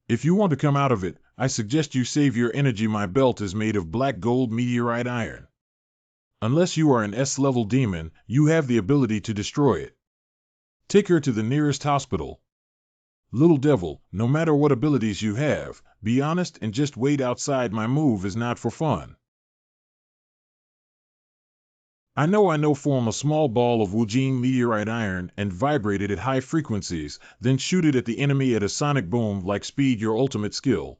[SPEAKER 1] If you want to come out of it, I suggest you save your energy. My belt is made of black gold meteorite iron. Unless you are an S-level demon, you have the ability to destroy it. Take her to the nearest hospital. Little devil, no matter what abilities you have, be honest and just wait outside. My move is not for fun. I know. Form a small ball of Wujing meteorite iron and vibrate it at high frequencies, then shoot it at the enemy at a sonic boom like speed, your ultimate skill.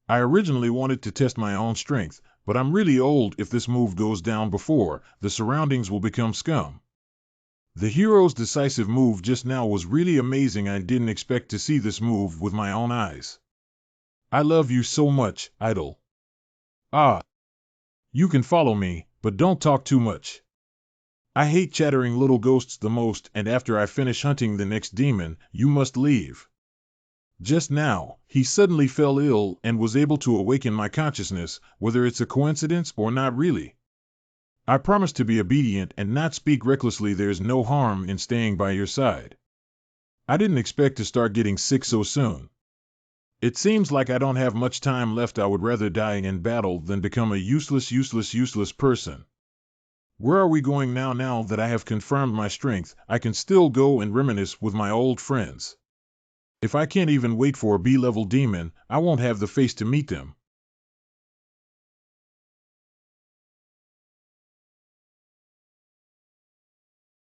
[SPEAKER 1] I originally wanted to test my own strength, but I'm really old. If this move goes down before, the surroundings will become scum. The hero's decisive move just now was really amazing. I didn't expect to see this move with my own eyes. I love you so much, idol. Ah, you can follow me, but don't talk too much. I hate chattering little ghosts the most, and after I finish hunting the next demon, you must leave. Just now, he suddenly fell ill and was able to awaken my consciousness, whether it's a coincidence or not really. I promise to be obedient and not speak recklessly. There's no harm in staying by your side. I didn't expect to start getting sick so soon. It seems like I don't have much time left. I would rather die in battle than become a useless person. Where are we going now? Now that I have confirmed my strength, I can still go and reminisce with my old friends. If I can't even wait for a B-level demon, I won't have the face to meet them.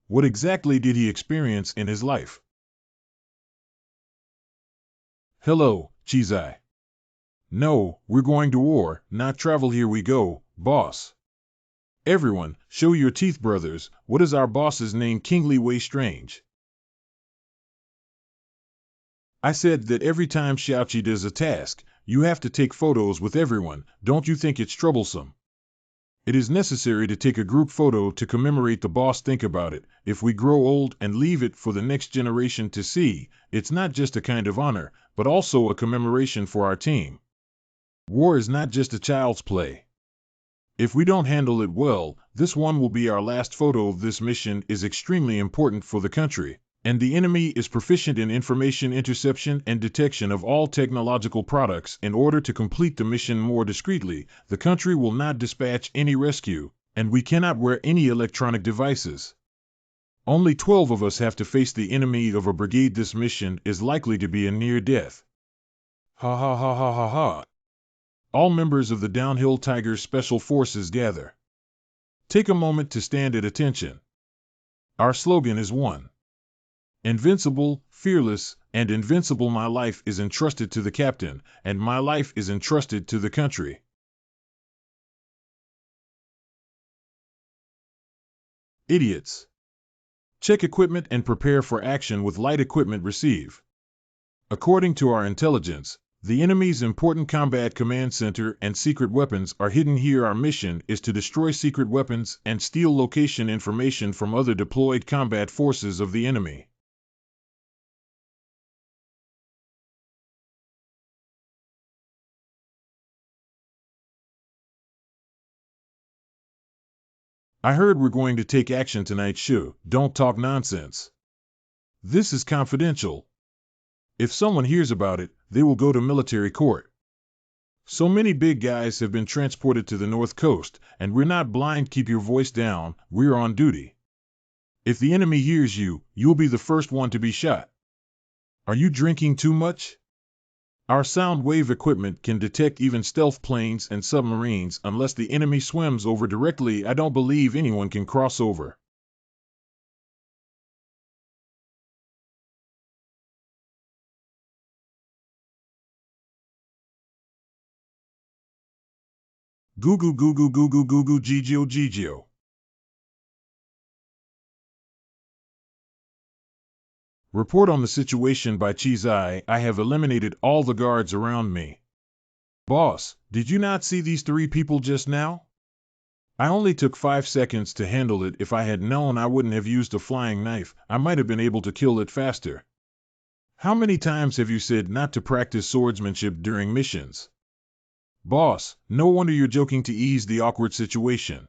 [SPEAKER 1] What exactly did he experience in his life? Hello, Chizai. No, we're going to war, not travel. Here we go, boss. Everyone, show your teeth, brothers. What is our boss's name? Kingly Way Strange. I said that every time Xiaoqi does a task, you have to take photos with everyone. Don't you think it's troublesome? It is necessary to take a group photo to commemorate the boss. Think about it. If we grow old and leave it for the next generation to see, it's not just a kind of honor, but also a commemoration for our team. War is not just a child's play. If we don't handle it well, this one will be our last photo. This mission is extremely important for the country, and the enemy is proficient in information interception and detection of all technological products. In order to complete the mission more discreetly, the country will not dispatch any rescue, and we cannot wear any electronic devices. Only 12 of us have to face the enemy of a brigade. This mission is likely to be a near death. Ha ha ha ha ha ha. All members of the Downhill Tigers Special Forces gather. Take a moment to stand at attention. Our slogan is one. Invincible, fearless, and invincible. My life is entrusted to the captain, and my life is entrusted to the country. Idiots. Check equipment and prepare for action with light equipment. Receive. According to our intelligence, the enemy's important combat command center and secret weapons are hidden here. Our mission is to destroy secret weapons and steal location information from other deployed combat forces of the enemy. I heard we're going to take action tonight. Shoo, don't talk nonsense. This is confidential. If someone hears about it, they will go to military court. So many big guys have been transported to the North Coast, and we're not blind. Keep your voice down, we're on duty. If the enemy hears you, you'll be the first one to be shot. Are you drinking too much? Our sound wave equipment can detect even stealth planes and submarines unless the enemy swims over directly. I don't believe anyone can cross over. Goo goo goo goo goo goo goo goo gigio gigio. Report on the situation by Chizai. I have eliminated all the guards around me. Boss, did you not see these 3 people just now? I only took 5 seconds to handle it. If I had known I wouldn't have used a flying knife, I might have been able to kill it faster. How many times have you said not to practice swordsmanship during missions? Boss, no wonder you're joking. To ease the awkward situation.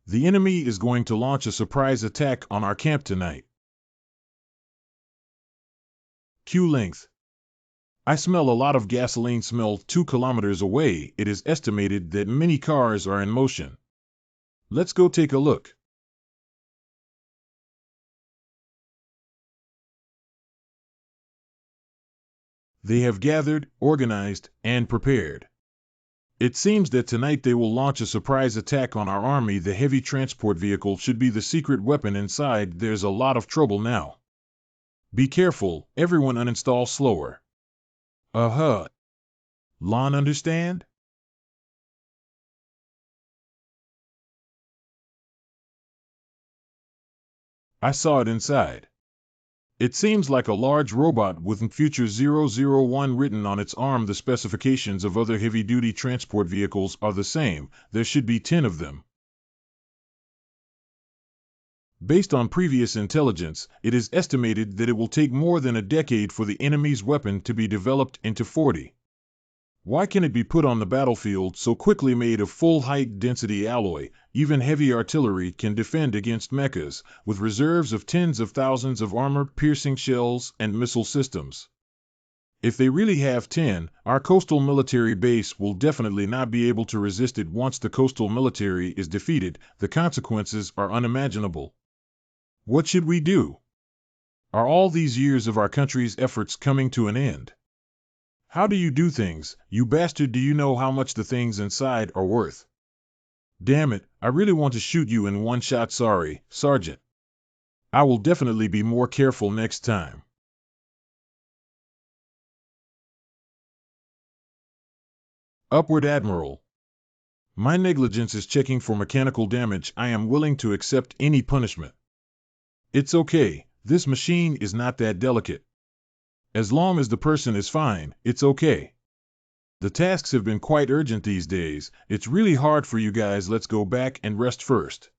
[SPEAKER 1] The enemy is going to launch a surprise attack on our camp tonight. Q length. I smell a lot of gasoline. Smell 2 kilometers away. It is estimated that many cars are in motion. Let's go take a look. They have gathered, organized, and prepared. It seems that tonight they will launch a surprise attack on our army. The heavy transport vehicle should be the secret weapon inside. There's a lot of trouble now. Be careful, everyone uninstall slower. Lon, understand? I saw it inside. It seems like a large robot with Future 001 written on its arm. The specifications of other heavy-duty transport vehicles are the same. There should be 10 of them. Based on previous intelligence, it is estimated that it will take more than a decade for the enemy's weapon to be developed into 40. Why can it be put on the battlefield so quickly? Made of full high-density alloy, even heavy artillery can defend against mechas, with reserves of tens of thousands of armor-piercing shells and missile systems. If they really have 10, our coastal military base will definitely not be able to resist it. Once the coastal military is defeated, the consequences are unimaginable. What should we do? Are all these years of our country's efforts coming to an end? How do you do things, you bastard? Do you know how much the things inside are worth? Damn it, I really want to shoot you in one shot. Sorry, Sergeant. I will definitely be more careful next time. Upward Admiral. My negligence is checking for mechanical damage. I am willing to accept any punishment. It's okay, this machine is not that delicate. As long as the person is fine, it's okay. The tasks have been quite urgent these days. It's really hard for you guys. Let's go back and rest first.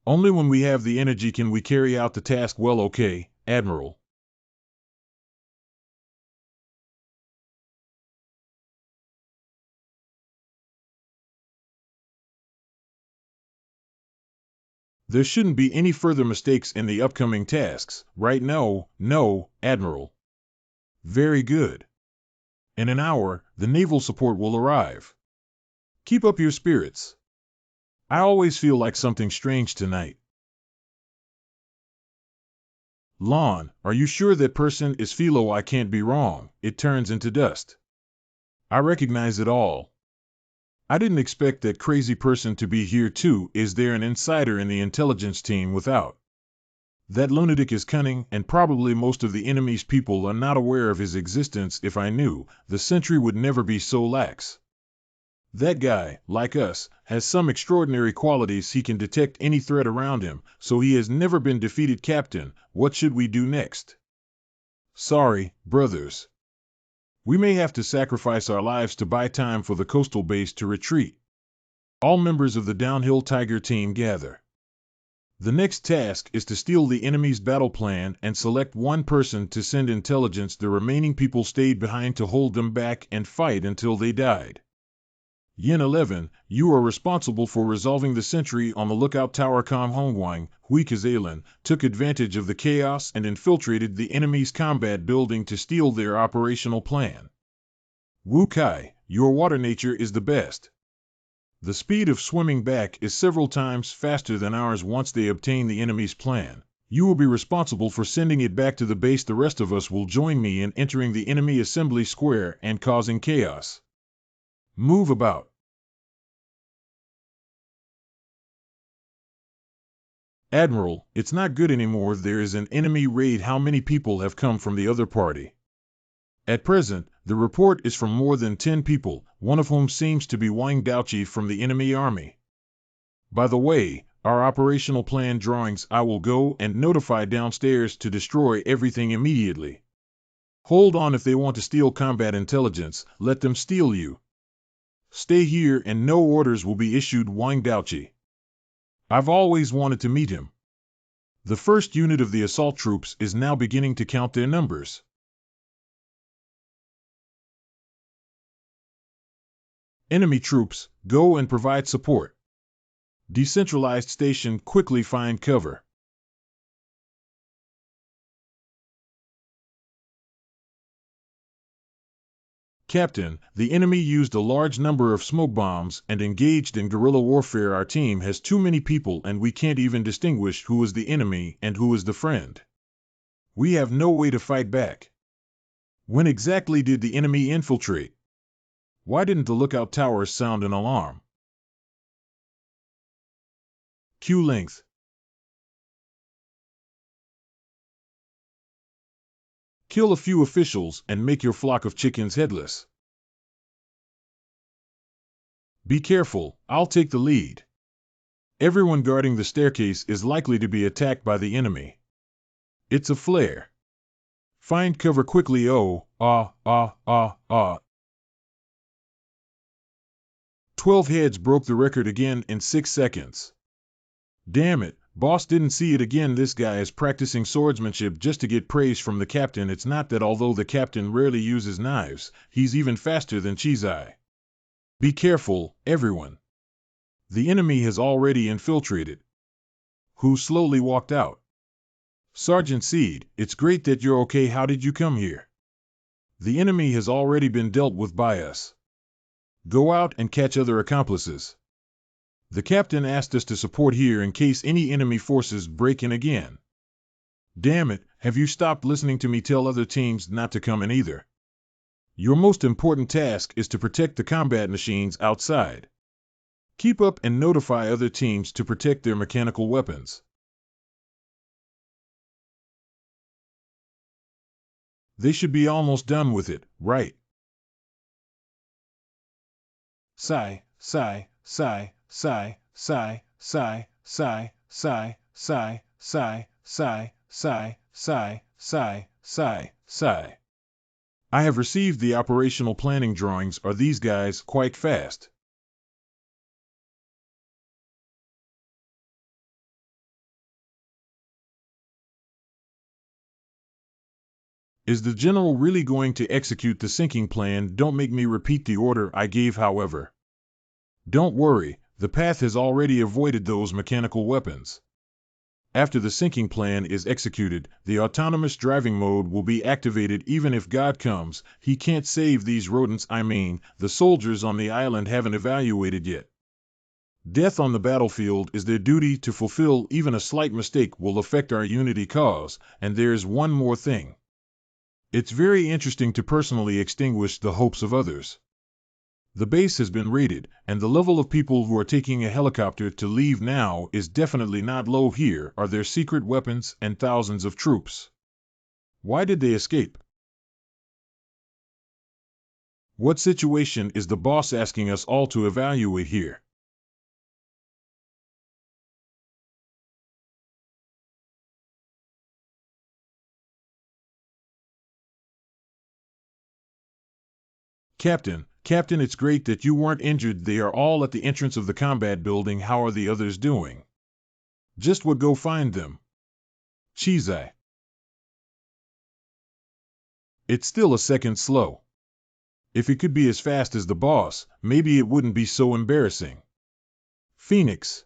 [SPEAKER 1] Only when we have the energy can we carry out the task well. Okay, Admiral. There shouldn't be any further mistakes in the upcoming tasks, right? No, Admiral. Very good. In an hour, the naval support will arrive. Keep up your spirits. I always feel like something strange tonight. Lon, are you sure that person is Philo? I can't be wrong. It turns into dust. I recognize it all. I didn't expect that crazy person to be here too. Is there an insider in the intelligence team without? That lunatic is cunning, and probably most of the enemy's people are not aware of his existence. If I knew, the sentry would never be so lax. That guy, like us, has some extraordinary qualities. He can detect any threat around him, so he has never been defeated. Captain, what should we do next? Sorry, brothers. We may have to sacrifice our lives to buy time for the coastal base to retreat. All members of the Downhill Tiger team gather. The next task is to steal the enemy's battle plan and select one person to send intelligence. The remaining people stayed behind to hold them back and fight until they died. Yin 11, you are responsible for resolving the sentry on the lookout tower. Com Hongwang, Hui Kazalin, took advantage of the chaos and infiltrated the enemy's combat building to steal their operational plan. Wu Kai, your water nature is the best. The speed of swimming back is several times faster than ours. Once they obtain the enemy's plan, you will be responsible for sending it back to the base. The rest of us will join me in entering the enemy assembly square and causing chaos. Move about. Admiral, it's not good anymore. There is an enemy raid. How many people have come from the other party? At present, the report is from more than 10 people, one of whom seems to be Wang Daoqi from the enemy army. By the way, our operational plan drawings. I will go and notify downstairs to destroy everything immediately. Hold on. If they want to steal combat intelligence, let them steal you. Stay here and no orders will be issued. Wang Daoqi. I've always wanted to meet him. The first unit of the assault troops is now beginning to count their numbers. Enemy troops, go and provide support. Decentralized station, quickly find cover. Captain, the enemy used a large number of smoke bombs and engaged in guerrilla warfare. Our team has too many people and we can't even distinguish who is the enemy and who is the friend. We have no way to fight back. When exactly did the enemy infiltrate? Why didn't the lookout towers sound an alarm? Q length. Kill a few officials and make your flock of chickens headless. Be careful, I'll take the lead. Everyone guarding the staircase is likely to be attacked by the enemy. It's a flare. Find cover quickly. 12 heads broke the record again in 6 seconds. Damn it, boss didn't see it again. This guy is practicing swordsmanship just to get praise from the captain. It's not that although the captain rarely uses knives, he's even faster than Chizai. Be careful, everyone. The enemy has already infiltrated. Who slowly walked out? Sergeant Seed, it's great that you're okay. How did you come here? The enemy has already been dealt with by us. Go out and catch other accomplices. The captain asked us to support here in case any enemy forces break in again. Damn it, have you stopped listening to me? Tell other teams not to come in either. Your most important task is to protect the combat machines outside. Keep up and notify other teams to protect their mechanical weapons. They should be almost done with it, right? Sigh, sigh, sigh, sigh, sigh, sigh, sigh, sigh, sigh, sigh, sigh, sigh, sigh, sigh, sigh, sigh. I have received the operational planning drawings. Are these guys quite fast? Is the general really going to execute the sinking plan? Don't make me repeat the order I gave, however. Don't worry, the path has already avoided those mechanical weapons. After the sinking plan is executed, the autonomous driving mode will be activated. Even if God comes, he can't save these rodents. I mean, the soldiers on the island haven't evaluated yet. Death on the battlefield is their duty to fulfill. Even a slight mistake will affect our unity cause. And there's one more thing. It's very interesting to personally extinguish the hopes of others. The base has been raided, and the level of people who are taking a helicopter to leave now is definitely not low. Here are their secret weapons and thousands of troops. Why did they escape? What situation is the boss asking us all to evaluate here? Captain, it's great that you weren't injured. They are all at the entrance of the combat building. How are the others doing? Just would go find them. Cheesai. It's still a second slow. If it could be as fast as the boss, maybe it wouldn't be so embarrassing. Phoenix.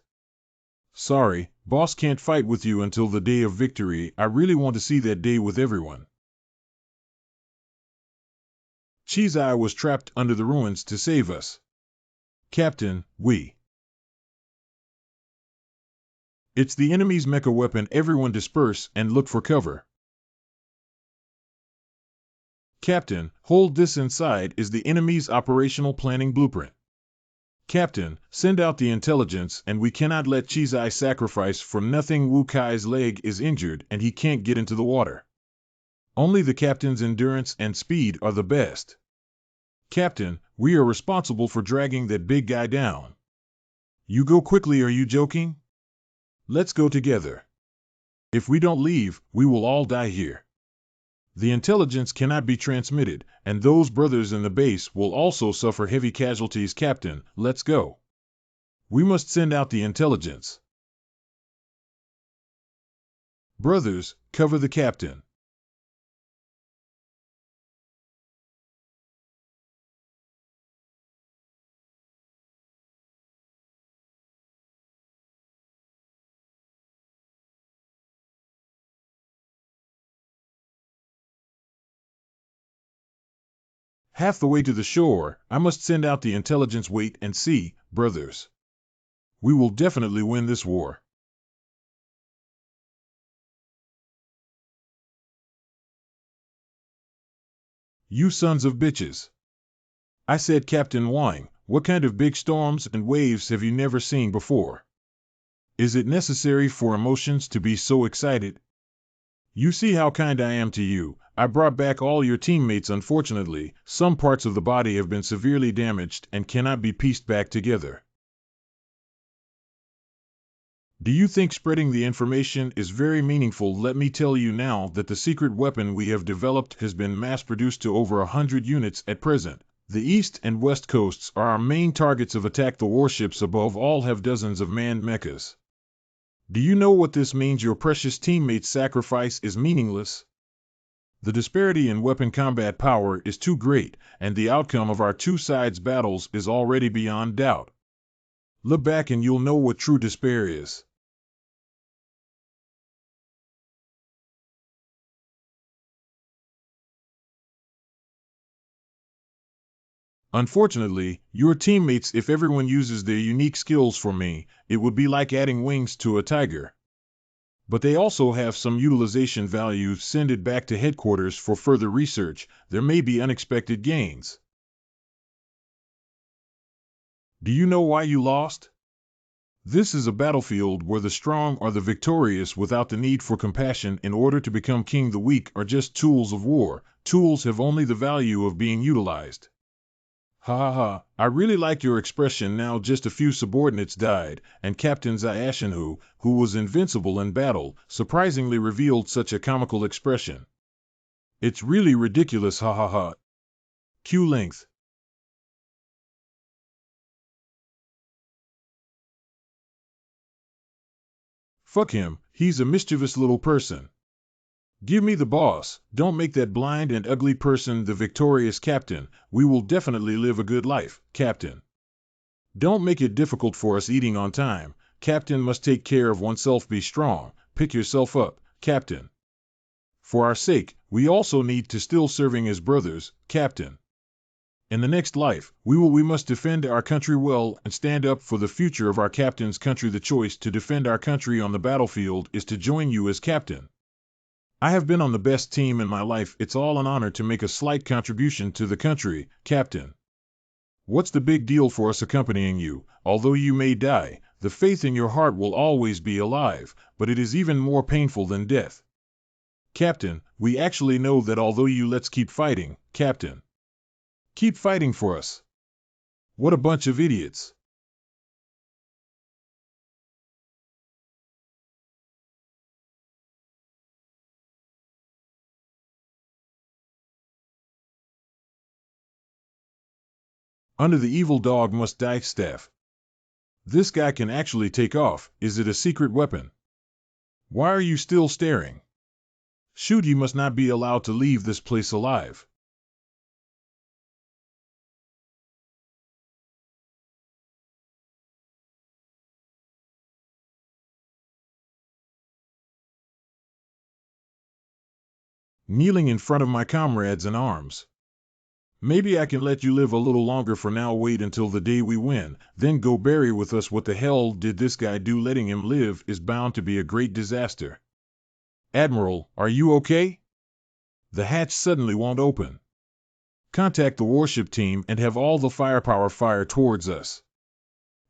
[SPEAKER 1] Sorry, boss can't fight with you until the day of victory. I really want to see that day with everyone. Cheesai was trapped under the ruins to save us. Captain, It's the enemy's mecha weapon. Everyone disperse and look for cover. Captain, hold this. Inside is the enemy's operational planning blueprint. Captain, send out the intelligence, and we cannot let Cheesai sacrifice for nothing. Wu Kai's leg is injured and he can't get into the water. Only the captain's endurance and speed are the best. Captain, we are responsible for dragging that big guy down. You go quickly. Are you joking? Let's go together. If we don't leave, we will all die here. The intelligence cannot be transmitted, and those brothers in the base will also suffer heavy casualties. Captain, let's go. We must send out the intelligence. Brothers, cover the captain. Half the way to the shore, I must send out the intelligence. Wait and see, brothers. We will definitely win this war. You sons of bitches. I said, Captain Wang, what kind of big storms and waves have you never seen before? Is it necessary for emotions to be so excited? You see how kind I am to you. I brought back all your teammates. Unfortunately, some parts of the body have been severely damaged and cannot be pieced back together. Do you think spreading the information is very meaningful? Let me tell you now that the secret weapon we have developed has been mass-produced to over 100 units at present. The east and west coasts are our main targets of attack. The warships above all have dozens of manned mechas. Do you know what this means? Your precious teammates' sacrifice is meaningless. The disparity in weapon combat power is too great, and the outcome of our two sides' battles is already beyond doubt. Look back and you'll know what true despair is. Unfortunately, your teammates, if everyone uses their unique skills for me, it would be like adding wings to a tiger. But they also have some utilization value. Send it back to headquarters for further research. There may be unexpected gains. Do you know why you lost? This is a battlefield where the strong are the victorious without the need for compassion in order to become king. The weak are just tools of war. Tools have only the value of being utilized. Ha ha ha, I really like your expression. Now just a few subordinates died, and Captain Zayashinhu, who was invincible in battle, surprisingly revealed such a comical expression. It's really ridiculous, ha ha ha. Q length. Fuck him, he's a mischievous little person. Give me the boss, don't make that blind and ugly person the victorious captain, we will definitely live a good life, Captain. Don't make it difficult for us eating on time, Captain must take care of oneself, be strong, pick yourself up, Captain. For our sake, we also need to still serving as brothers, Captain. In the next life, we must defend our country well and stand up for the future of our captain's country. The choice to defend our country on the battlefield is to join you as captain. I have been on the best team in my life. It's all an honor to make a slight contribution to the country, Captain. What's the big deal for us accompanying you? Although you may die, the faith in your heart will always be alive, but it is even more painful than death. Captain, we actually know that although you let's keep fighting, Captain. Keep fighting for us. What a bunch of idiots. Under the evil dog must die staff. This guy can actually take off. Is it a secret weapon? Why are you still staring? Shoot, you must not be allowed to leave this place alive. Kneeling in front of my comrades in arms. Maybe I can let you live a little longer for now. Wait until the day we win, then go bury with us. What the hell did this guy do? Letting him live is bound to be a great disaster. Admiral, are you okay? The hatch suddenly won't open. Contact the warship team and have all the firepower fire towards us.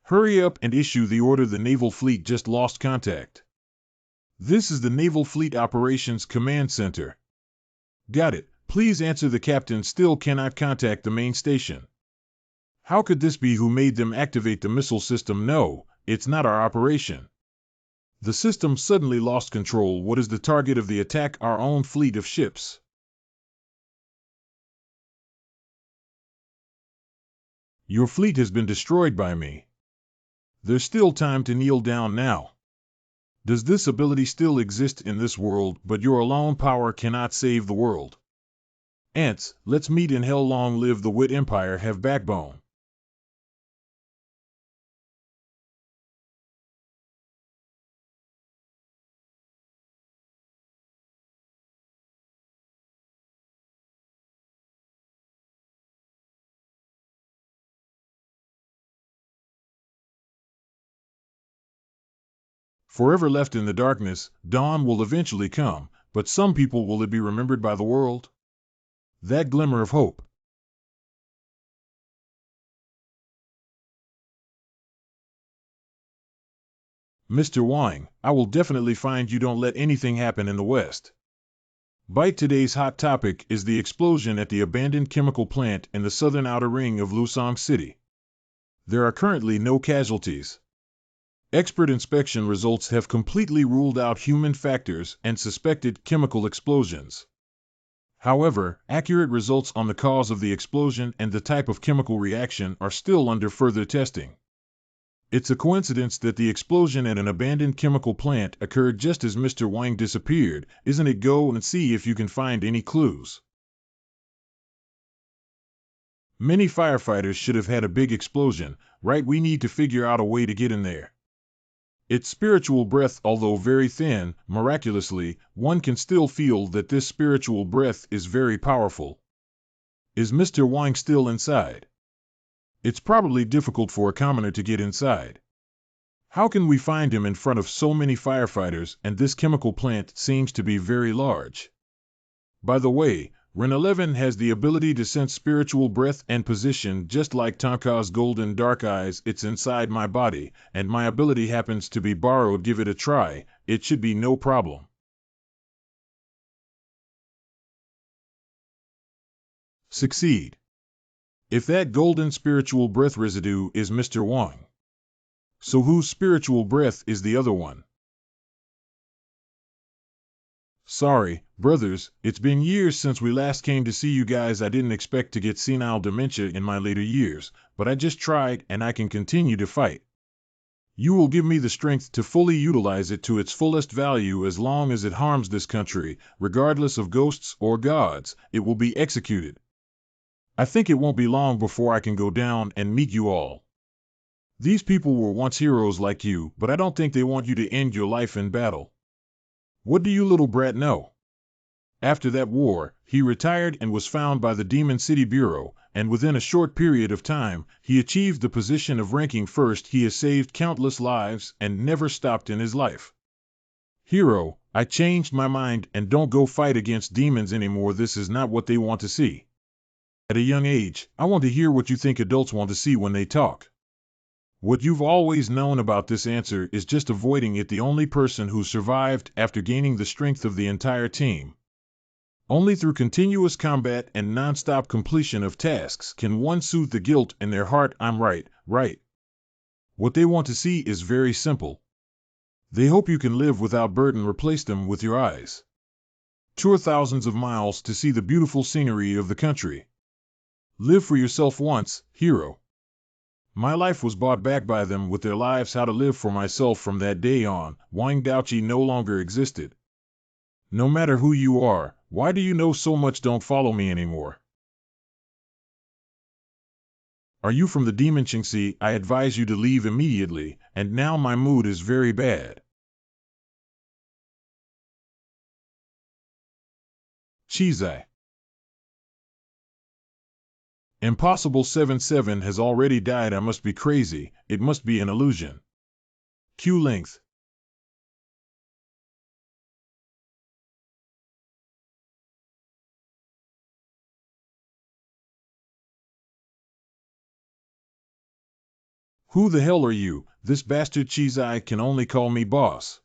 [SPEAKER 1] Hurry up and issue the order. The naval fleet just lost contact. This is the Naval Fleet Operations Command Center. Got it. Please answer. The captain still cannot contact the main station. How could this be? Who made them activate the missile system? No, it's not our operation. The system suddenly lost control. What is the target of the attack? Our own fleet of ships. Your fleet has been destroyed by me. There's still time to kneel down now. Does this ability still exist in this world? But your alone power cannot save the world. Ants, let's meet in hell. Long live the Wit Empire. Have backbone. Forever left in the darkness, dawn will eventually come, but some people, will it be remembered by the world? That glimmer of hope. Mr. Wang, I will definitely find you. Don't let anything happen in the West. Bite. Today's hot topic is the explosion at the abandoned chemical plant in the southern outer ring of Lusong City. There are currently no casualties. Expert inspection results have completely ruled out human factors and suspected chemical explosions. However, accurate results on the cause of the explosion and the type of chemical reaction are still under further testing. It's a coincidence that the explosion at an abandoned chemical plant occurred just as Mr. Wang disappeared, isn't it? Go and see if you can find any clues. Many firefighters should have had a big explosion, right? We need to figure out a way to get in there. Its spiritual breath, although very thin, miraculously, one can still feel that this spiritual breath is very powerful. Is Mr. Wang still inside? It's probably difficult for a commoner to get inside. How can we find him in front of so many firefighters, and this chemical plant seems to be very large? By the way, Ren 11 has the ability to sense spiritual breath and position just like Tonka's golden dark eyes. It's inside my body, and my ability happens to be borrowed. Give it a try, it should be no problem. Succeed. If that golden spiritual breath residue is Mr. Wang, so whose spiritual breath is the other one? Sorry, brothers, it's been years since we last came to see you guys. I didn't expect to get senile dementia in my later years, but I just tried and I can continue to fight. You will give me the strength to fully utilize it to its fullest value. As long as it harms this country, regardless of ghosts or gods, it will be executed. I think it won't be long before I can go down and meet you all. These people were once heroes like you, but I don't think they want you to end your life in battle. What do you little brat know? After that war, he retired and was found by the Demon City Bureau, and within a short period of time, he achieved the position of ranking first. He has saved countless lives and never stopped in his life. Hero, I changed my mind and don't go fight against demons anymore. This is not what they want to see. At a young age, I want to hear what you think adults want to see when they talk. What you've always known about this answer is just avoiding it. The only person who survived after gaining the strength of the entire team. Only through continuous combat and non-stop completion of tasks can one soothe the guilt in their heart. I'm right, right. What they want to see is very simple. They hope you can live without burden. Replace them with your eyes. Tour thousands of miles to see the beautiful scenery of the country. Live for yourself once, hero. My life was bought back by them with their lives. How to live for myself. From that day on, Wang Daoqi no longer existed. No matter who you are, why do you know so much? Don't follow me anymore. Are you from the Demon Qingxi? I advise you to leave immediately, and now my mood is very bad. Qizai. Impossible 77 has already died. I must be crazy. It must be an illusion. Q length. Who the hell are you? This bastard Qizai can only call me boss.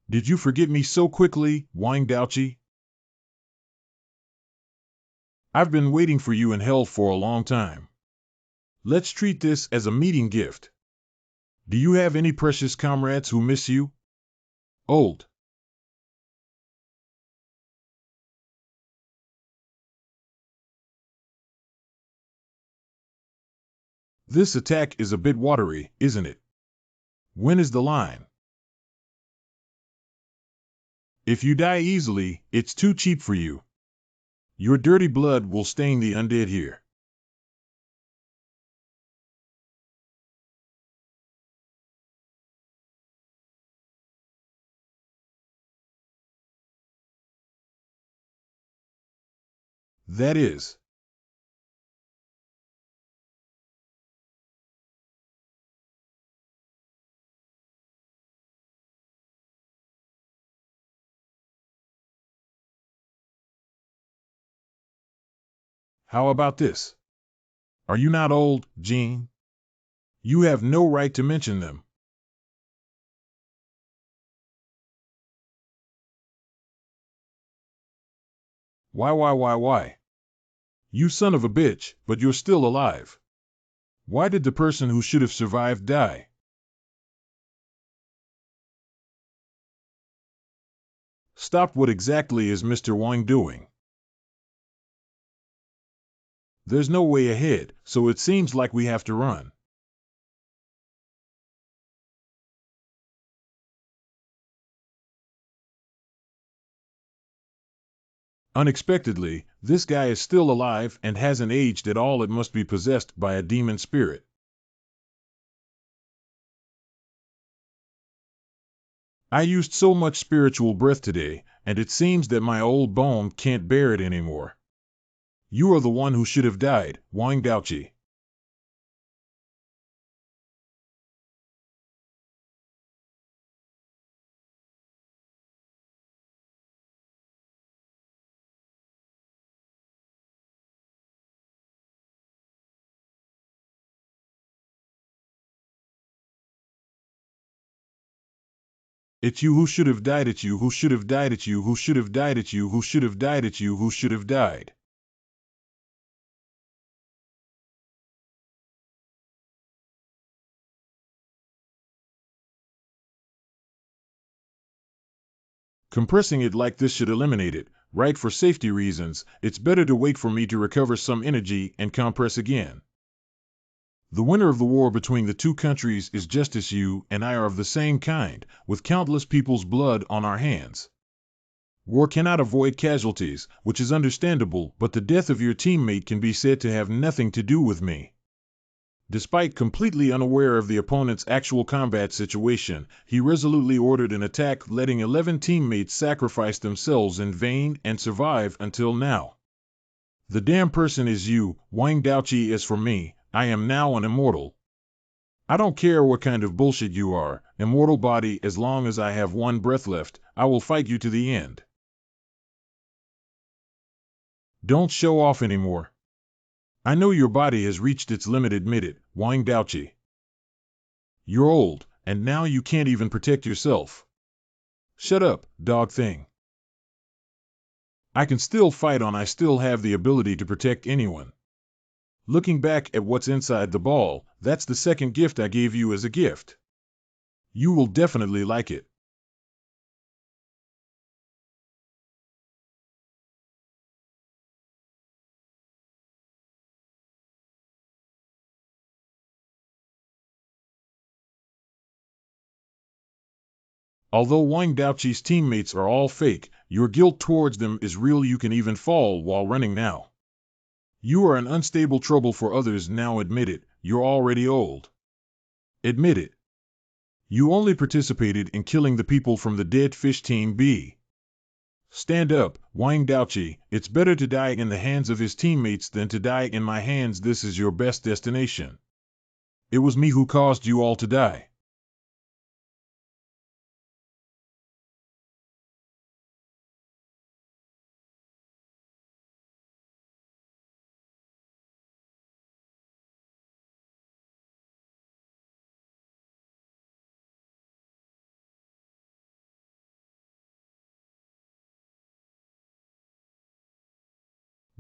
[SPEAKER 1] Did you forget me so quickly, Wang Daoqi? I've been waiting for you in hell for a long time. Let's treat this as a meeting gift. Do you have any precious comrades who miss you? Old. This attack is a bit watery, isn't it? When is the line? If you die easily, it's too cheap for you. Your dirty blood will stain the undead here. That is. How about this? Are you not old, Jean? You have no right to mention them. Why? You son of a bitch, but you're still alive. Why did the person who should have survived die? Stop. What exactly is Mr. Wang doing? There's no way ahead, so it seems like we have to run. Unexpectedly, this guy is still alive and hasn't aged at all. It must be possessed by a demon spirit. I used so much spiritual breath today, and it seems that my old bone can't bear it anymore. You are the one who should have died, Wang Daoqi. It's you who should have died. It's you who should have died. It's you who should have died. It's you who should have died. It's you who should have died. Compressing it like this should eliminate it, right? For safety reasons, it's better to wait for me to recover some energy and compress again. The winner of the war between the two countries is just as you and I are of the same kind, with countless people's blood on our hands. War cannot avoid casualties, which is understandable, but the death of your teammate can be said to have nothing to do with me. Despite completely unaware of the opponent's actual combat situation, he resolutely ordered an attack, letting 11 teammates sacrifice themselves in vain and survive until now. The damn person is you, Wang Daoqi. As for me, I am now an immortal. I don't care what kind of bullshit you are, immortal body. As long as I have one breath left, I will fight you to the end. Don't show off anymore. I know your body has reached its limit. Admit it, Wang Daoqi. You're old, and now you can't even protect yourself. Shut up, dog thing. I can still fight on. I still have the ability to protect anyone. Looking back at what's inside the ball, that's the second gift I gave you as a gift. You will definitely like it. Although Wang Daoqi's teammates are all fake, your guilt towards them is real. You can even fall while running now. You are an unstable trouble for others now. Admit it, you're already old. Admit it. You only participated in killing the people from the dead fish team B. Stand up, Wang Daoqi. It's better to die in the hands of his teammates than to die in my hands. This is your best destination. It was me who caused you all to die.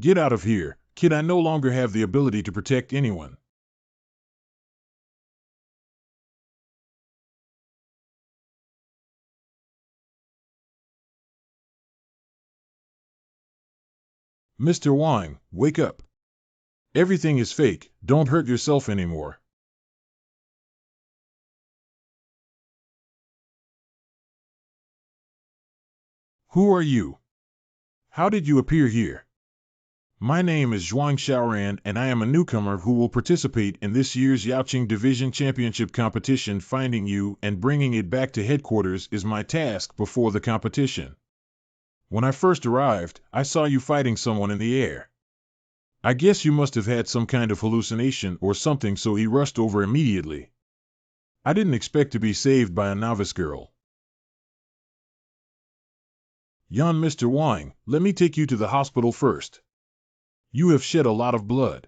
[SPEAKER 1] Get out of here, kid. I no longer have the ability to protect anyone. Mr. Wang, wake up. Everything is fake. Don't hurt yourself anymore. Who are you? How did you appear here? My name is Zhuang Xiaoran, and I am a newcomer who will participate in this year's Yaoqing Division Championship competition. Finding you and bringing it back to headquarters is my task before the competition. When I first arrived, I saw you fighting someone in the air. I guess you must have had some kind of hallucination or something, so he rushed over immediately. I didn't expect to be saved by a novice girl. Yon, Mr. Wang, let me take you to the hospital first. You have shed a lot of blood.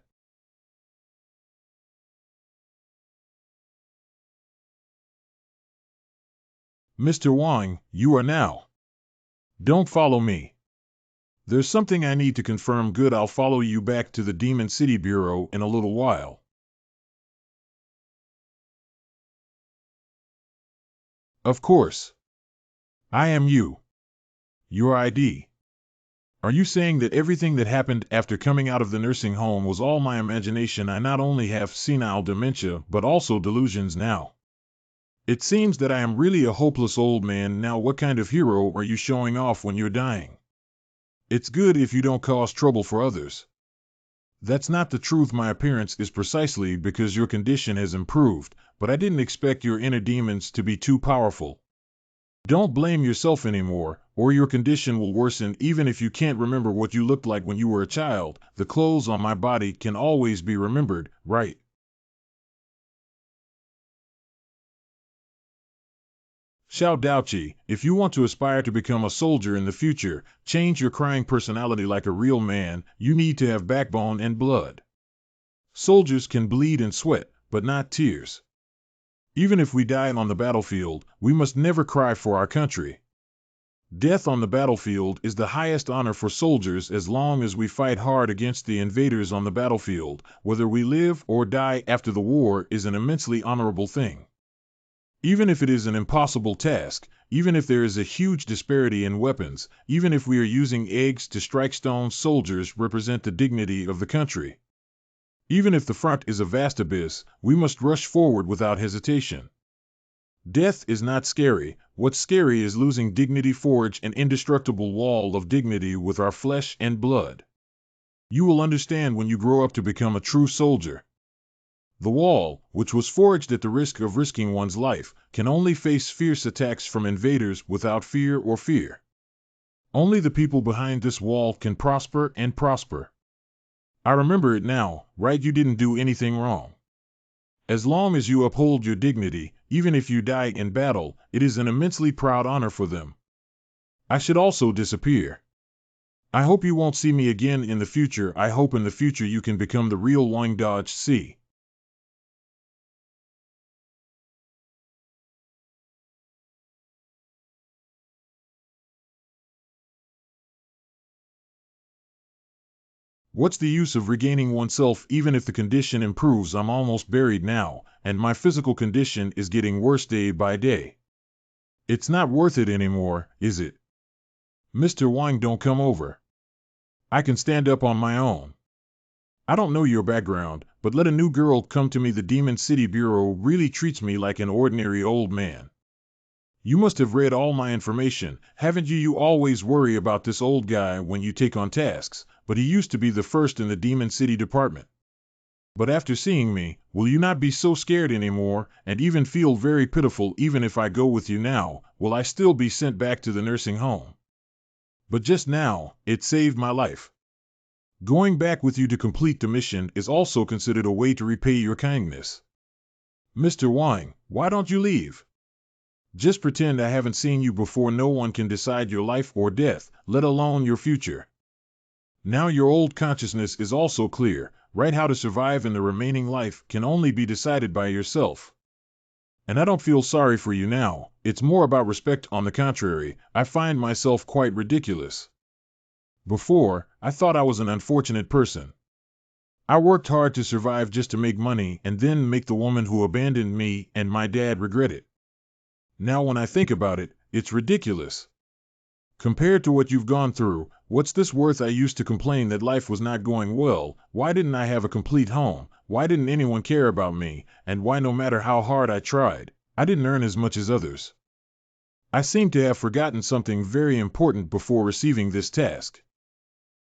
[SPEAKER 1] Mr. Wang, you are now. Don't follow me. There's something I need to confirm. Good, I'll follow you back to the Demon City Bureau in a little while. Of course. I am you. Your ID. Are you saying that everything that happened after coming out of the nursing home was all my imagination? I not only have senile dementia, but also delusions now. It seems that I am really a hopeless old man now. What kind of hero are you showing off when you're dying? It's good if you don't cause trouble for others. That's not the truth. My appearance is precisely because your condition has improved, but I didn't expect your inner demons to be too powerful. Don't blame yourself anymore, or your condition will worsen. Even if you can't remember what you looked like when you were a child, the clothes on my body can always be remembered, right? Xiao Daoqi, if you want to aspire to become a soldier in the future, change your crying personality like a real man. You need to have backbone and blood. Soldiers can bleed and sweat, but not tears. Even if we die on the battlefield, we must never cry for our country. Death on the battlefield is the highest honor for soldiers. As long as we fight hard against the invaders on the battlefield, whether we live or die after the war is an immensely honorable thing. Even if it is an impossible task, even if there is a huge disparity in weapons, even if we are using eggs to strike stone, soldiers represent the dignity of the country. Even if the front is a vast abyss, we must rush forward without hesitation. Death is not scary. What's scary is losing dignity. Forge an indestructible wall of dignity with our flesh and blood. You will understand when you grow up to become a true soldier. The wall, which was forged at the risk of risking one's life, can only face fierce attacks from invaders without fear or fear. Only the people behind this wall can prosper and prosper. I remember it now, right? You didn't do anything wrong. As long as you uphold your dignity, even if you die in battle, it is an immensely proud honor for them. I should also disappear. I hope you won't see me again in the future. I hope in the future you can become the real Wang Dodge C. What's the use of regaining oneself even if the condition improves? I'm almost buried now, and my physical condition is getting worse day by day. It's not worth it anymore, is it? Mr. Wang, don't come over. I can stand up on my own. I don't know your background, but let a new girl come to me. The Demon City Bureau really treats me like an ordinary old man. You must have read all my information, haven't you? You always worry about this old guy when you take on tasks, but he used to be the first in the Demon City department. But after seeing me, will you not be so scared anymore, and even feel very pitiful? Even if I go with you now, will I still be sent back to the nursing home? But just now, it saved my life. Going back with you to complete the mission is also considered a way to repay your kindness. Mr. Wang, why don't you leave? Just pretend I haven't seen you before. No one can decide your life or death, let alone your future. Now your old consciousness is also clear, right? How to survive in the remaining life can only be decided by yourself. And I don't feel sorry for you now, it's more about respect. On the contrary, I find myself quite ridiculous. Before, I thought I was an unfortunate person. I worked hard to survive just to make money and then make the woman who abandoned me and my dad regret it. Now when I think about it, it's ridiculous. Compared to what you've gone through, what's this worth? I used to complain that life was not going well. Why didn't I have a complete home? Why didn't anyone care about me? And why, no matter how hard I tried, I didn't earn as much as others? I seem to have forgotten something very important before receiving this task.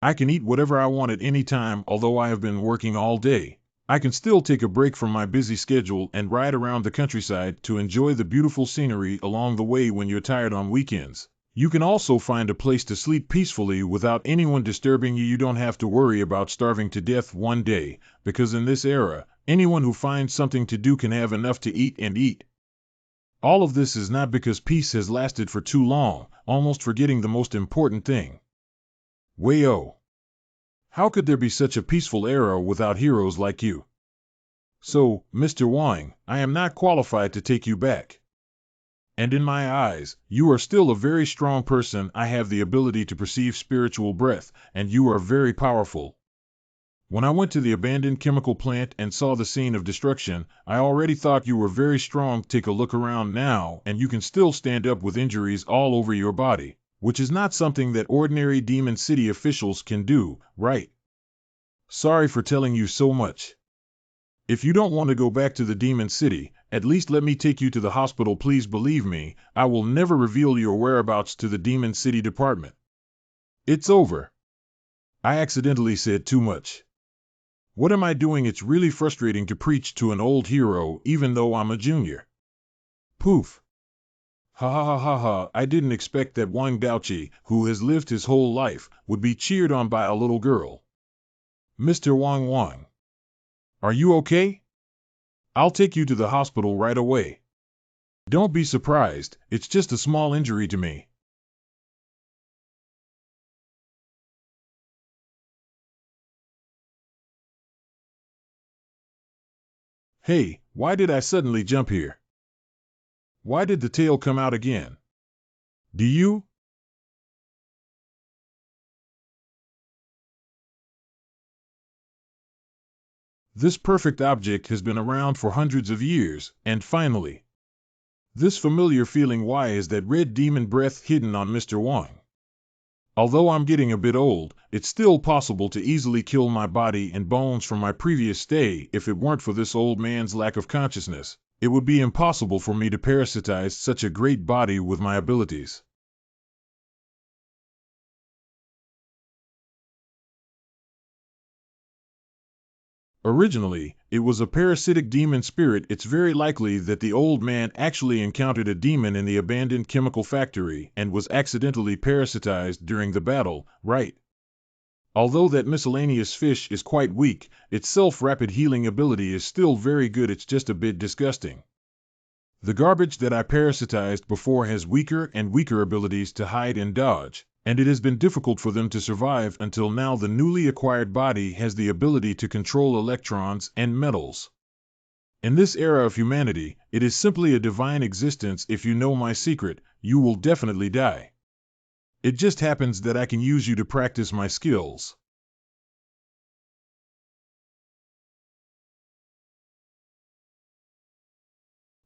[SPEAKER 1] I can eat whatever I want at any time. Although I have been working all day, I can still take a break from my busy schedule and ride around the countryside to enjoy the beautiful scenery along the way. When you're tired on weekends, you can also find a place to sleep peacefully without anyone disturbing you. You don't have to worry about starving to death one day, because in this era, anyone who finds something to do can have enough to eat and eat. All of this is not because peace has lasted for too long, almost forgetting the most important thing. Wayo! How could there be such a peaceful era without heroes like you? So, Mr. Wang, I am not qualified to take you back. And in my eyes, you are still a very strong person. I have the ability to perceive spiritual breath, and you are very powerful. When I went to the abandoned chemical plant and saw the scene of destruction, I already thought you were very strong. Take a look around now, and you can still stand up with injuries all over your body, which is not something that ordinary Demon City officials can do, right? Sorry for telling you so much. If you don't want to go back to the Demon City, at least let me take you to the hospital. Please believe me, I will never reveal your whereabouts to the Demon City department. It's over. I accidentally said too much. What am I doing? It's really frustrating to preach to an old hero even though I'm a junior. Poof. Ha ha ha ha ha. I didn't expect that Wang Daoqi, who has lived his whole life, would be cheered on by a little girl. Mr. Wang, are you okay? I'll take you to the hospital right away. Don't be surprised, it's just a small injury to me. Hey, why did I suddenly jump here? Why did the tail come out again? Do you? This perfect object has been around for hundreds of years, and finally, This familiar feeling why is that red demon breath hidden on Mr. Wang. Although I'm getting a bit old, it's still possible to easily kill my body and bones from my previous stay. If it weren't for this old man's lack of consciousness, it would be impossible for me to parasitize such a great body with my abilities. Originally, it was a parasitic demon spirit. It's very likely that the old man actually encountered a demon in the abandoned chemical factory and was accidentally parasitized during the battle, right? Although that miscellaneous fish is quite weak, its self-rapid healing ability is still very good. It's just a bit disgusting. The garbage that I parasitized before has weaker and weaker abilities to hide and dodge, and it has been difficult for them to survive until now. The newly acquired body has the ability to control electrons and metals. In this era of humanity, it is simply a divine existence. If you know my secret, you will definitely die. It just happens that I can use you to practice my skills.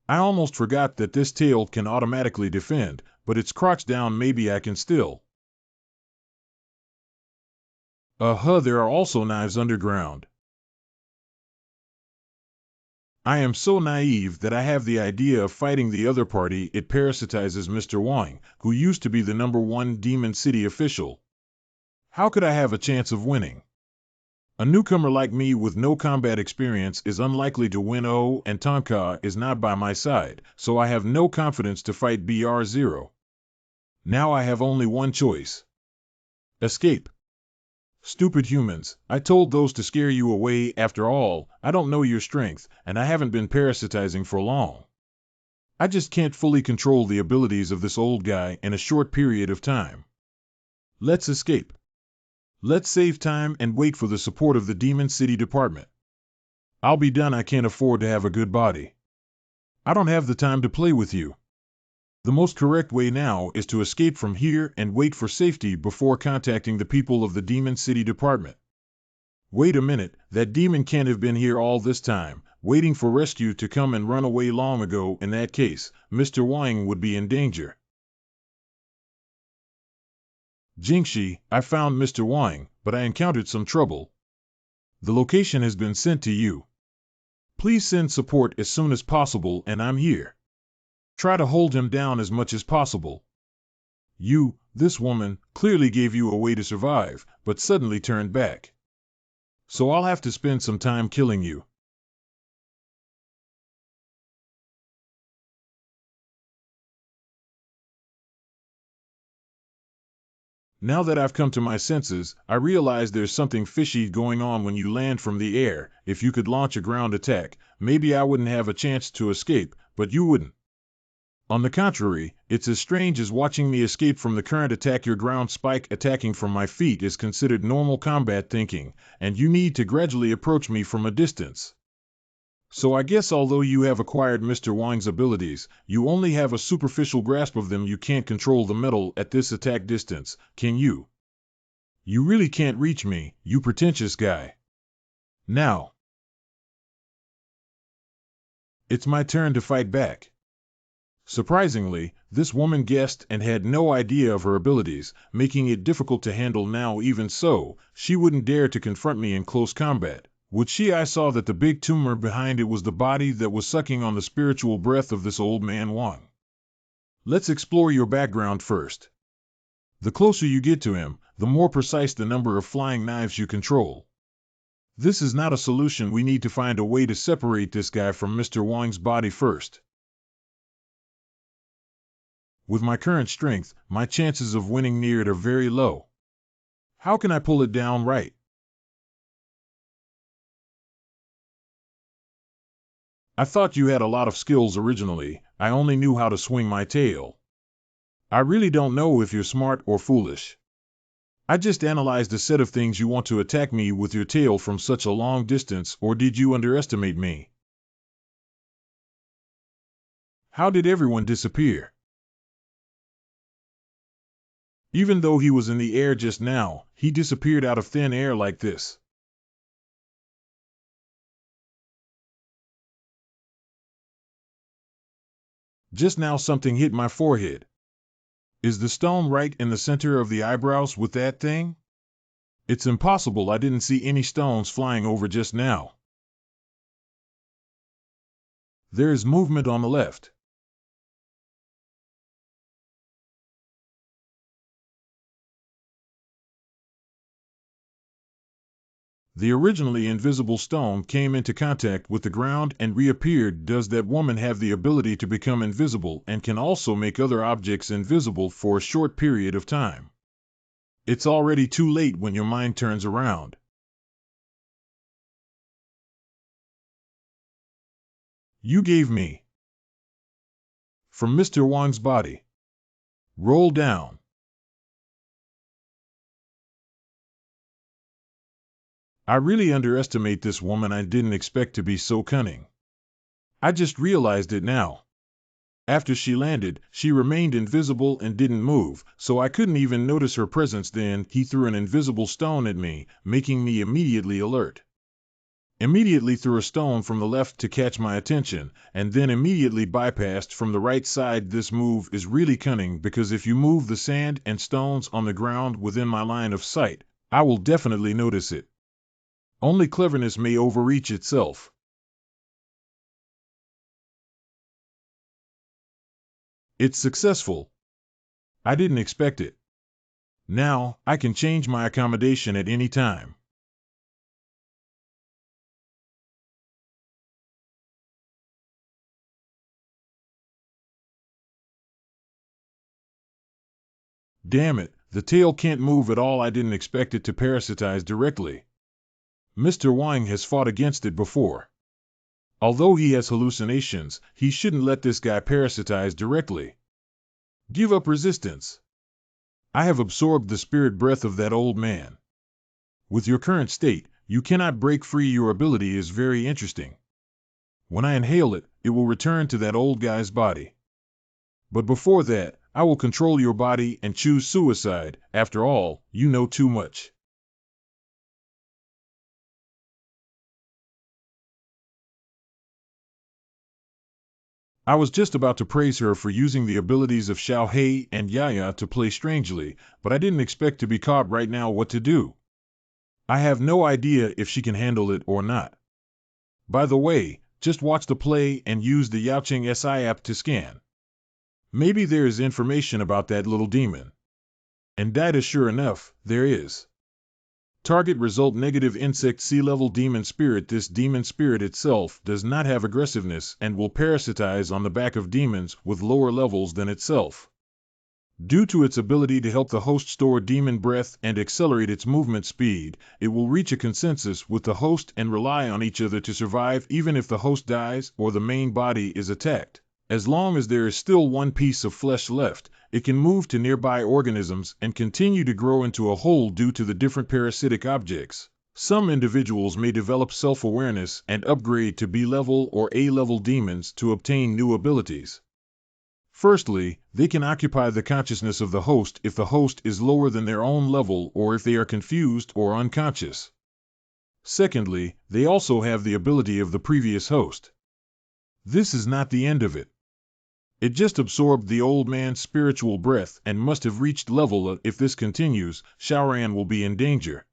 [SPEAKER 1] I almost forgot that this tail can automatically defend, but it's crouched down. Maybe I can still. There are also knives underground. I am so naive that I have the idea of fighting the other party. It parasitizes Mr. Wang, who used to be the #1 Demon City official. How could I have a chance of winning? A newcomer like me with no combat experience is unlikely to win. Oh, and Tonka is not by my side, so I have no confidence to fight BR0. Now I have only one choice. Escape. Stupid humans, I told those to scare you away. After all, I don't know your strength, and I haven't been parasitizing for long. I just can't fully control the abilities of this old guy in a short period of time. Let's escape. Let's save time and wait for the support of the Demon City Department. I'll be done. I can't afford to have a good body. I don't have the time to play with you. The most correct way now is to escape from here and wait for safety before contacting the people of the Demon City Department. Wait a minute, that demon can't have been here all this time, waiting for rescue to come and run away long ago. In that case, Mr. Wang would be in danger. Jingxi, I found Mr. Wang, but I encountered some trouble. The location has been sent to you. Please send support as soon as possible, and I'm here. Try to hold him down as much as possible. This woman, clearly gave you a way to survive, but suddenly turned back. So I'll have to spend some time killing you. Now that I've come to my senses, I realize there's something fishy going on when you land from the air. If you could launch a ground attack, maybe I wouldn't have a chance to escape, but you wouldn't. On the contrary, it's as strange as watching me escape from the current attack. Your ground spike attacking from my feet is considered normal combat thinking, and you need to gradually approach me from a distance. So I guess although you have acquired Mr. Wang's abilities, you only have a superficial grasp of them. You can't control the metal at this attack distance, can you? You really can't reach me, you pretentious guy. Now, it's my turn to fight back. Surprisingly, this woman guessed and had no idea of her abilities, making it difficult to handle. Now, even so, she wouldn't dare to confront me in close combat. Would she? I saw that the big tumor behind it was the body that was sucking on the spiritual breath of this old man Wang. Let's explore your background first. The closer you get to him, the more precise the number of flying knives you control. This is not a solution. We need to find a way to separate this guy from Mr. Wang's body first. With my current strength, my chances of winning near it are very low. How can I pull it down right? I thought you had a lot of skills originally. I only knew how to swing my tail. I really don't know if you're smart or foolish. I just analyzed a set of things. You want to attack me with your tail from such a long distance, or did you underestimate me? How did everyone disappear? Even though he was in the air just now, he disappeared out of thin air like this. Just now something hit my forehead. Is the stone right in the center of the eyebrows with that thing? It's impossible I didn't see any stones flying over just now. There is movement on the left. The originally invisible stone came into contact with the ground and reappeared. Does that woman have the ability to become invisible and can also make other objects invisible for a short period of time? It's already too late when your mind turns around. You gave me. From Mr. Wang's body. Roll down. I really underestimate this woman. I didn't expect to be so cunning. I just realized it now. After she landed, she remained invisible and didn't move, so I couldn't even notice her presence. Then he threw an invisible stone at me, making me immediately alert. Immediately threw a stone from the left to catch my attention, and then immediately bypassed from the right side. This move is really cunning because if you move the sand and stones on the ground within my line of sight, I will definitely notice it. Only cleverness may overreach itself. It's successful. I didn't expect it. Now, I can change my accommodation at any time. Damn it, the tail can't move at all. I didn't expect it to parasitize directly. Mr. Wang has fought against it before. Although he has hallucinations, he shouldn't let this guy parasitize directly. Give up resistance. I have absorbed the spirit breath of that old man. With your current state, you cannot break free. Your ability is very interesting. When I inhale it, it will return to that old guy's body. But before that, I will control your body and choose suicide. After all, you know too much. I was just about to praise her for using the abilities of Xiao Hei and Yaya to play strangely, but I didn't expect to be caught right now. What to do? I have no idea if she can handle it or not. By the way, just watch the play and use the Yaoqing SI app to scan. Maybe there is information about that little demon. And data, sure enough, there is. Target result negative insect sea level demon spirit. This demon spirit itself does not have aggressiveness and will parasitize on the back of demons with lower levels than itself. Due to its ability to help the host store demon breath and accelerate its movement speed, it will reach a consensus with the host and rely on each other to survive even if the host dies or the main body is attacked. As long as there is still one piece of flesh left, it can move to nearby organisms and continue to grow into a whole due to the different parasitic objects. Some individuals may develop self-awareness and upgrade to B-level or A-level demons to obtain new abilities. Firstly, they can occupy the consciousness of the host if the host is lower than their own level or if they are confused or unconscious. Secondly, they also have the ability of the previous host. This is not the end of it. It just absorbed the old man's spiritual breath and must have reached level A. If this continues, Shaoran will be in danger.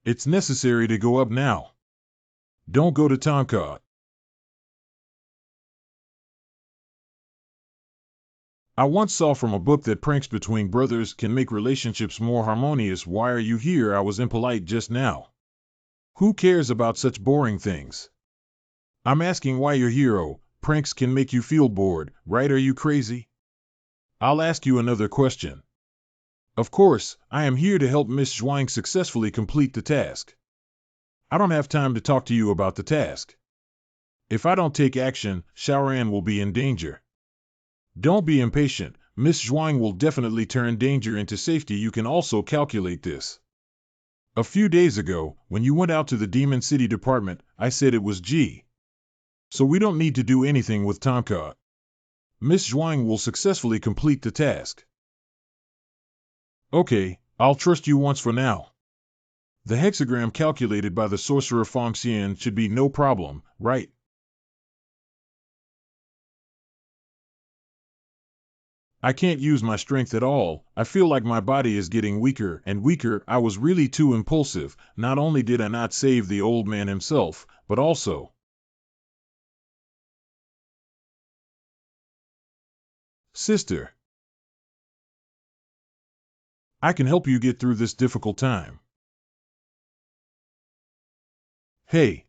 [SPEAKER 1] It's necessary to go up now. Don't go to Tonka. I once saw from a book that pranks between brothers can make relationships more harmonious. Why are you here? I was impolite just now. Who cares about such boring things? I'm asking why you're here. Oh, pranks can make you feel bored, right? Are you crazy? I'll ask you another question. Of course, I am here to help Miss Zhuang successfully complete the task. I don't have time to talk to you about the task. If I don't take action, Shaoran will be in danger. Don't be impatient. Miss Zhuang will definitely turn danger into safety. You can also calculate this. A few days ago, when you went out to the Demon City Department, I said it was G. So we don't need to do anything with Tonka. Miss Zhuang will successfully complete the task. Okay, I'll trust you once for now. The hexagram calculated by the sorcerer Fong Xian should be no problem, right? I can't use my strength at all. I feel like my body is getting weaker and weaker. I was really too impulsive. Not only did I not save the old man himself, but also... Sister, I can help you get through this difficult time. Hey,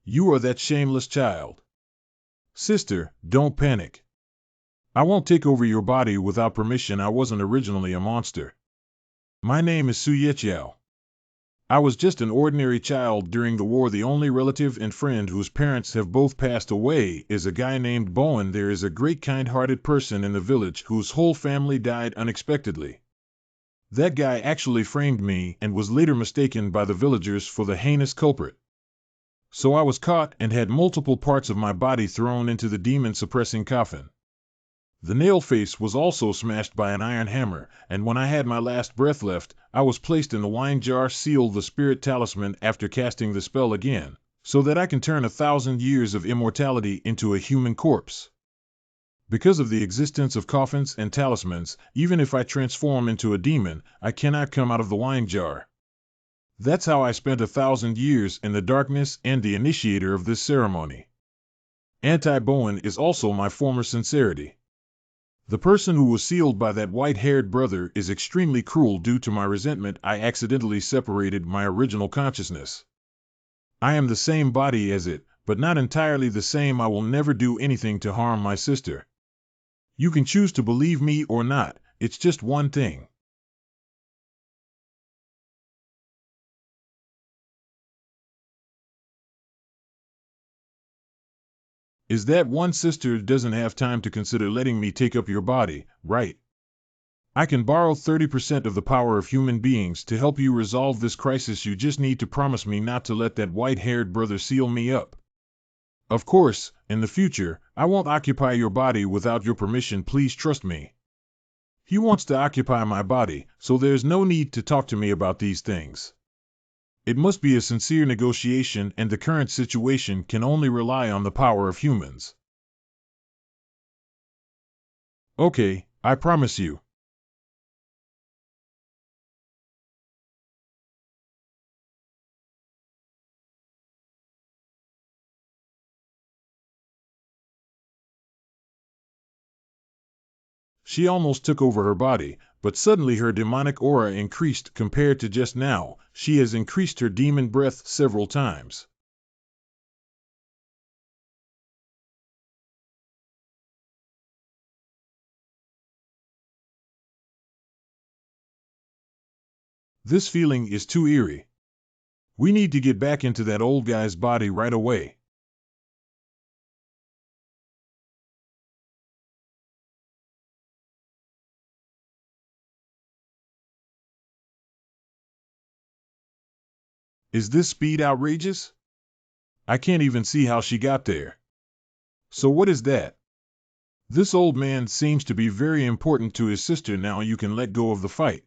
[SPEAKER 1] you are that shameless child. Sister, don't panic. I won't take over your body without permission. I wasn't originally a monster. My name is Su Yechiao. I was just an ordinary child during the war. The only relative and friend whose parents have both passed away is a guy named Bowen. There is a great kind-hearted person in the village whose whole family died unexpectedly. That guy actually framed me and was later mistaken by the villagers for the heinous culprit. So I was caught and had multiple parts of my body thrown into the demon-suppressing coffin. The nail face was also smashed by an iron hammer, and when I had my last breath left, I was placed in the wine jar, sealed the spirit talisman after casting the spell again, so that I can turn 1,000 years of immortality into a human corpse. Because of the existence of coffins and talismans, even if I transform into a demon, I cannot come out of the wine jar. That's how I spent 1,000 years in the darkness and the initiator of this ceremony. Anti-Bowen is also my former sincerity. The person who was sealed by that white-haired brother is extremely cruel. Due to my resentment, I accidentally separated my original consciousness. I am the same body as it, but not entirely the same. I will never do anything to harm my sister. You can choose to believe me or not. It's just one thing. Is that one sister doesn't have time to consider letting me take up your body, right? I can borrow 30% of the power of human beings to help you resolve this crisis. You just need to promise me not to let that white-haired brother seal me up. Of course, in the future, I won't occupy your body without your permission. Please trust me. He wants to occupy my body, so there's no need to talk to me about these things. It must be a sincere negotiation, and the current situation can only rely on the power of humans. Okay, I promise you. She almost took over her body, but suddenly her demonic aura increased compared to just now. She has increased her demon breath several times. This feeling is too eerie. We need to get back into that old guy's body right away. Is this speed outrageous? I can't even see how she got there. So what is that? This old man seems to be very important to his sister. Now you can let go of the fight.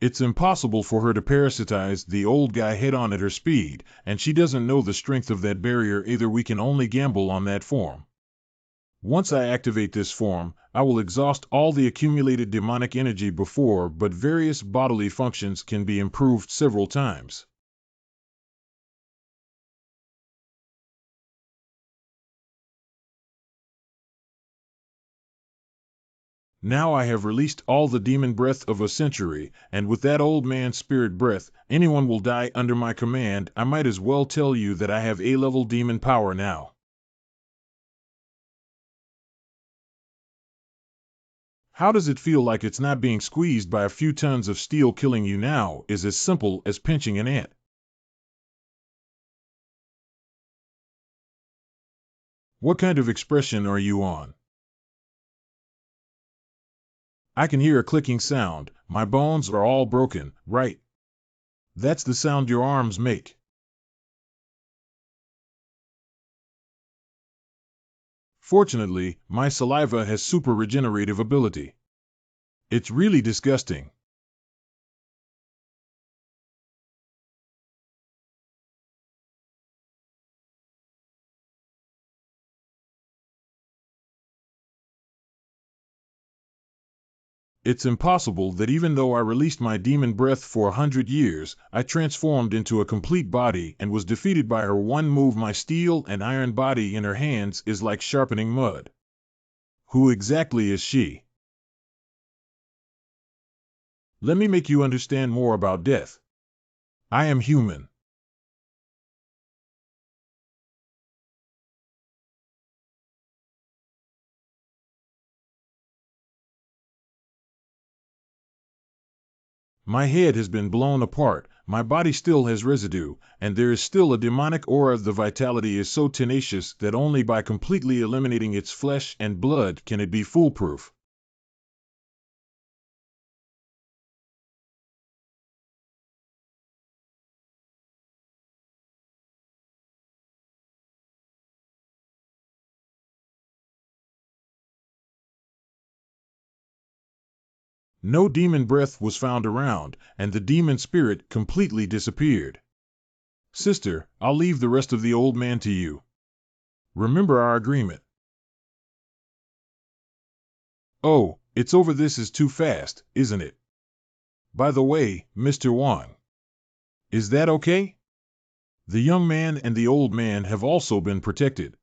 [SPEAKER 1] It's impossible for her to parasitize the old guy head on at her speed, and she doesn't know the strength of that barrier either. We can only gamble on that form. Once I activate this form, I will exhaust all the accumulated demonic energy before, but various bodily functions can be improved several times. Now I have released all the demon breath of a century, and with that old man's spirit breath, anyone will die under my command. I might as well tell you that I have A-level demon power now. How does it feel? Like it's not being squeezed by a few tons of steel. Killing you now is as simple as pinching an ant. What kind of expression are you on? I can hear a clicking sound. My bones are all broken, right? That's the sound your arms make. Fortunately, my saliva has super regenerative ability. It's really disgusting. It's impossible that even though I released my demon breath for 100 years, I transformed into a complete body and was defeated by her one move. My steel and iron body in her hands is like sharpening mud. Who exactly is she? Let me make you understand more about death. I am human. My head has been blown apart, my body still has residue, and there is still a demonic aura. The vitality is so tenacious that only by completely eliminating its flesh and blood can it be foolproof. No demon breath was found around, and the demon spirit completely disappeared. Sister, I'll leave the rest of the old man to you. Remember our agreement. Oh, it's over. This is too fast, isn't it? By the way, Mr. Wang. Is that okay? The young man and the old man have also been protected.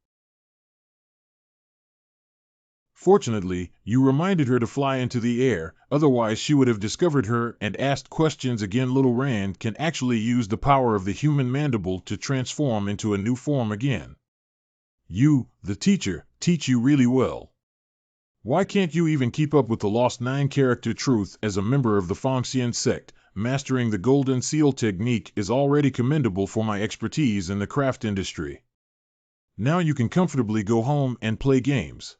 [SPEAKER 1] Fortunately, you reminded her to fly into the air, otherwise she would have discovered her and asked questions again. Little Rand can actually use the power of the human mandible to transform into a new form again. You, the teacher, teach you really well. Why can't you even keep up with the lost 9-character truth as a member of the Fongxian sect? Mastering the golden seal technique is already commendable for my expertise in the craft industry. Now you can comfortably go home and play games.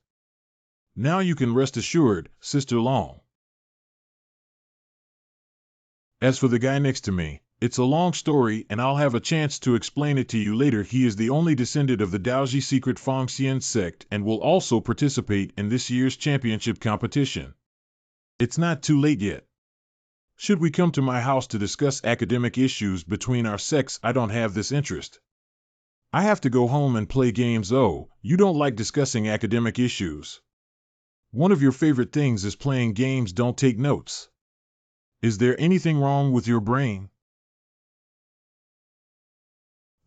[SPEAKER 1] Now you can rest assured, Sister Long. As for the guy next to me, it's a long story and I'll have a chance to explain it to you later. He is the only descendant of the Daoji secret Fongxian sect and will also participate in this year's championship competition. It's not too late yet. Should we come to my house to discuss academic issues between our sects, I don't have this interest. I have to go home and play games. Oh, you don't like discussing academic issues. One of your favorite things is playing games. Don't take notes. Is there anything wrong with your brain?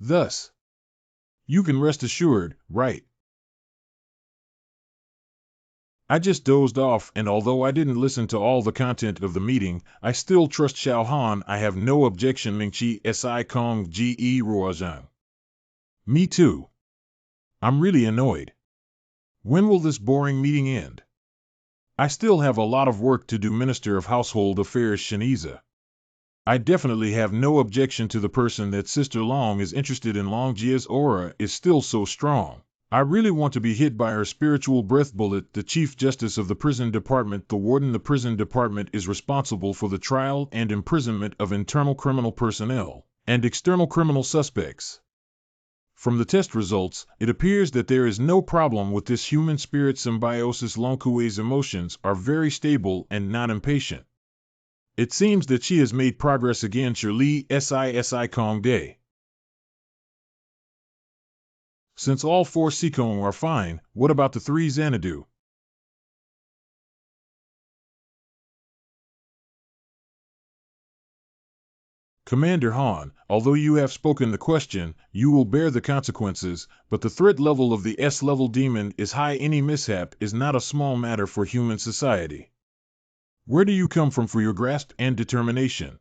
[SPEAKER 1] Thus, you can rest assured, right? I just dozed off, and although I didn't listen to all the content of the meeting, I still trust Xiao Han. I have no objection. Mingqi Si Kong Ge Ruozhang. Me too. I'm really annoyed. When will this boring meeting end? I still have a lot of work to do. Minister of Household Affairs Shiniza. I definitely have no objection to the person that Sister Long is interested in. Long Jia's aura is still so strong. I really want to be hit by her spiritual breath. Bullet, the Chief Justice of the Prison Department. The Warden. The Prison Department is responsible for the trial and imprisonment of internal criminal personnel and external criminal suspects. From the test results, it appears that there is no problem with this human spirit symbiosis. Longkue's emotions are very stable and not impatient. It seems that she has made progress again. Shirley Si Kong Day. Since all 4 Sikong are fine, what about the 3 Xanadu? Commander Han, although you have spoken the question, you will bear the consequences, but the threat level of the S-level demon is high. Any mishap is not a small matter for human society. Where do you come from for your grasp and determination?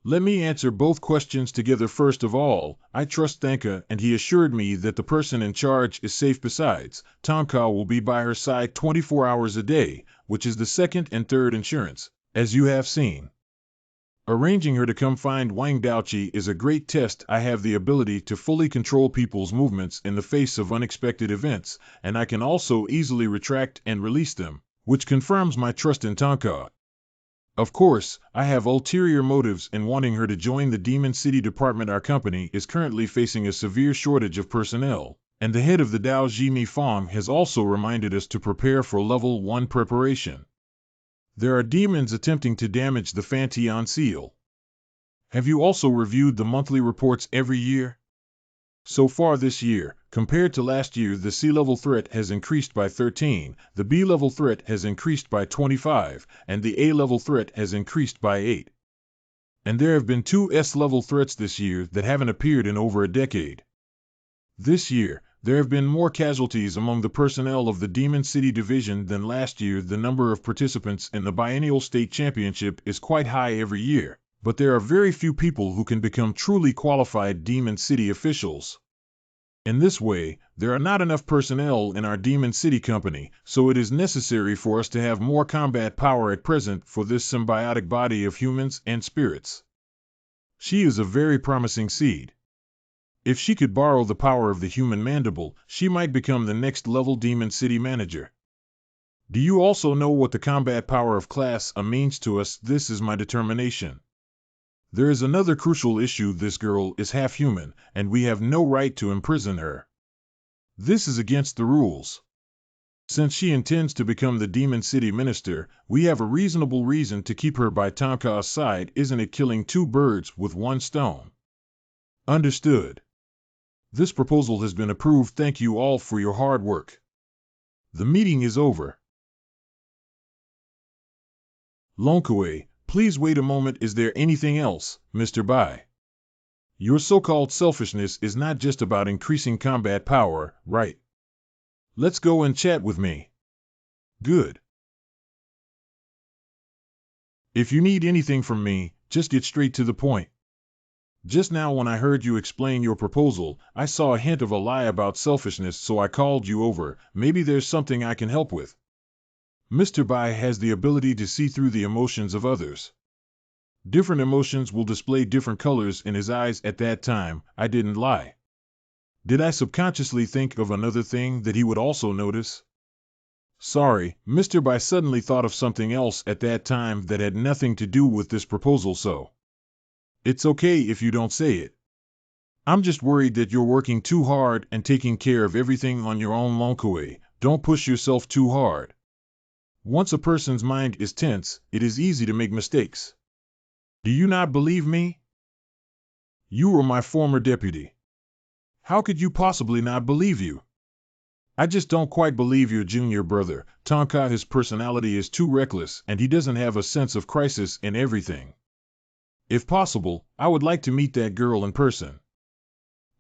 [SPEAKER 1] Let me answer both questions together. First of all, I trust Thanka, and he assured me that the person in charge is safe. Besides, Tonka will be by her side 24 hours a day, which is the second and third insurance, as you have seen. Arranging her to come find Wang Daoqi is a great test. I have the ability to fully control people's movements in the face of unexpected events, and I can also easily retract and release them, which confirms my trust in Tonka. Of course, I have ulterior motives in wanting her to join the Demon City Department. Our company is currently facing a severe shortage of personnel, and the head of the Dao Jimi Fong has also reminded us to prepare for level 1 preparation. There are demons attempting to damage the Fantian seal. Have you also reviewed the monthly reports every year? So far this year, Compared to last year, the C-level threat has increased by 13, the B-level threat has increased by 25, and the A-level threat has increased by 8. And there have been 2 S-level threats this year that haven't appeared in over a decade. This year, there have been more casualties among the personnel of the Demon City Division than last year. The number of participants in the biennial state championship is quite high every year, but there are very few people who can become truly qualified Demon City officials. In this way, there are not enough personnel in our Demon City company, so it is necessary for us to have more combat power at present for this symbiotic body of humans and spirits. She is a very promising seed. If she could borrow the power of the human mandible, she might become the next level Demon City manager. Do you also know what the combat power of Class A means to us? This is my determination. There is another crucial issue. This girl is half human, and we have no right to imprison her. This is against the rules. Since she intends to become the Demon City Minister, we have a reasonable reason to keep her by Tonka's side. Isn't it killing 2 birds with 1 stone? Understood. This proposal has been approved. Thank you all for your hard work. The meeting is over. Lonkaway, please wait a moment. Is there anything else, Mr. Bai? Your so-called selfishness is not just about increasing combat power, right? Let's go and chat with me. Good. If you need anything from me, just get straight to the point. Just now when I heard you explain your proposal, I saw a hint of a lie about selfishness, so I called you over. Maybe there's something I can help with. Mr. Bai has the ability to see through the emotions of others. Different emotions will display different colors in his eyes at that time. I didn't lie. Did I subconsciously think of another thing that he would also notice? Sorry, Mr. Bai suddenly thought of something else at that time that had nothing to do with this proposal, so it's okay if you don't say it. I'm just worried that you're working too hard and taking care of everything on your own. Lonkaway, don't push yourself too hard. Once a person's mind is tense, it is easy to make mistakes. Do you not believe me? You were my former deputy. How could you possibly not believe you? I just don't quite believe your junior brother, Tonka. His personality is too reckless and he doesn't have a sense of crisis in everything. If possible, I would like to meet that girl in person.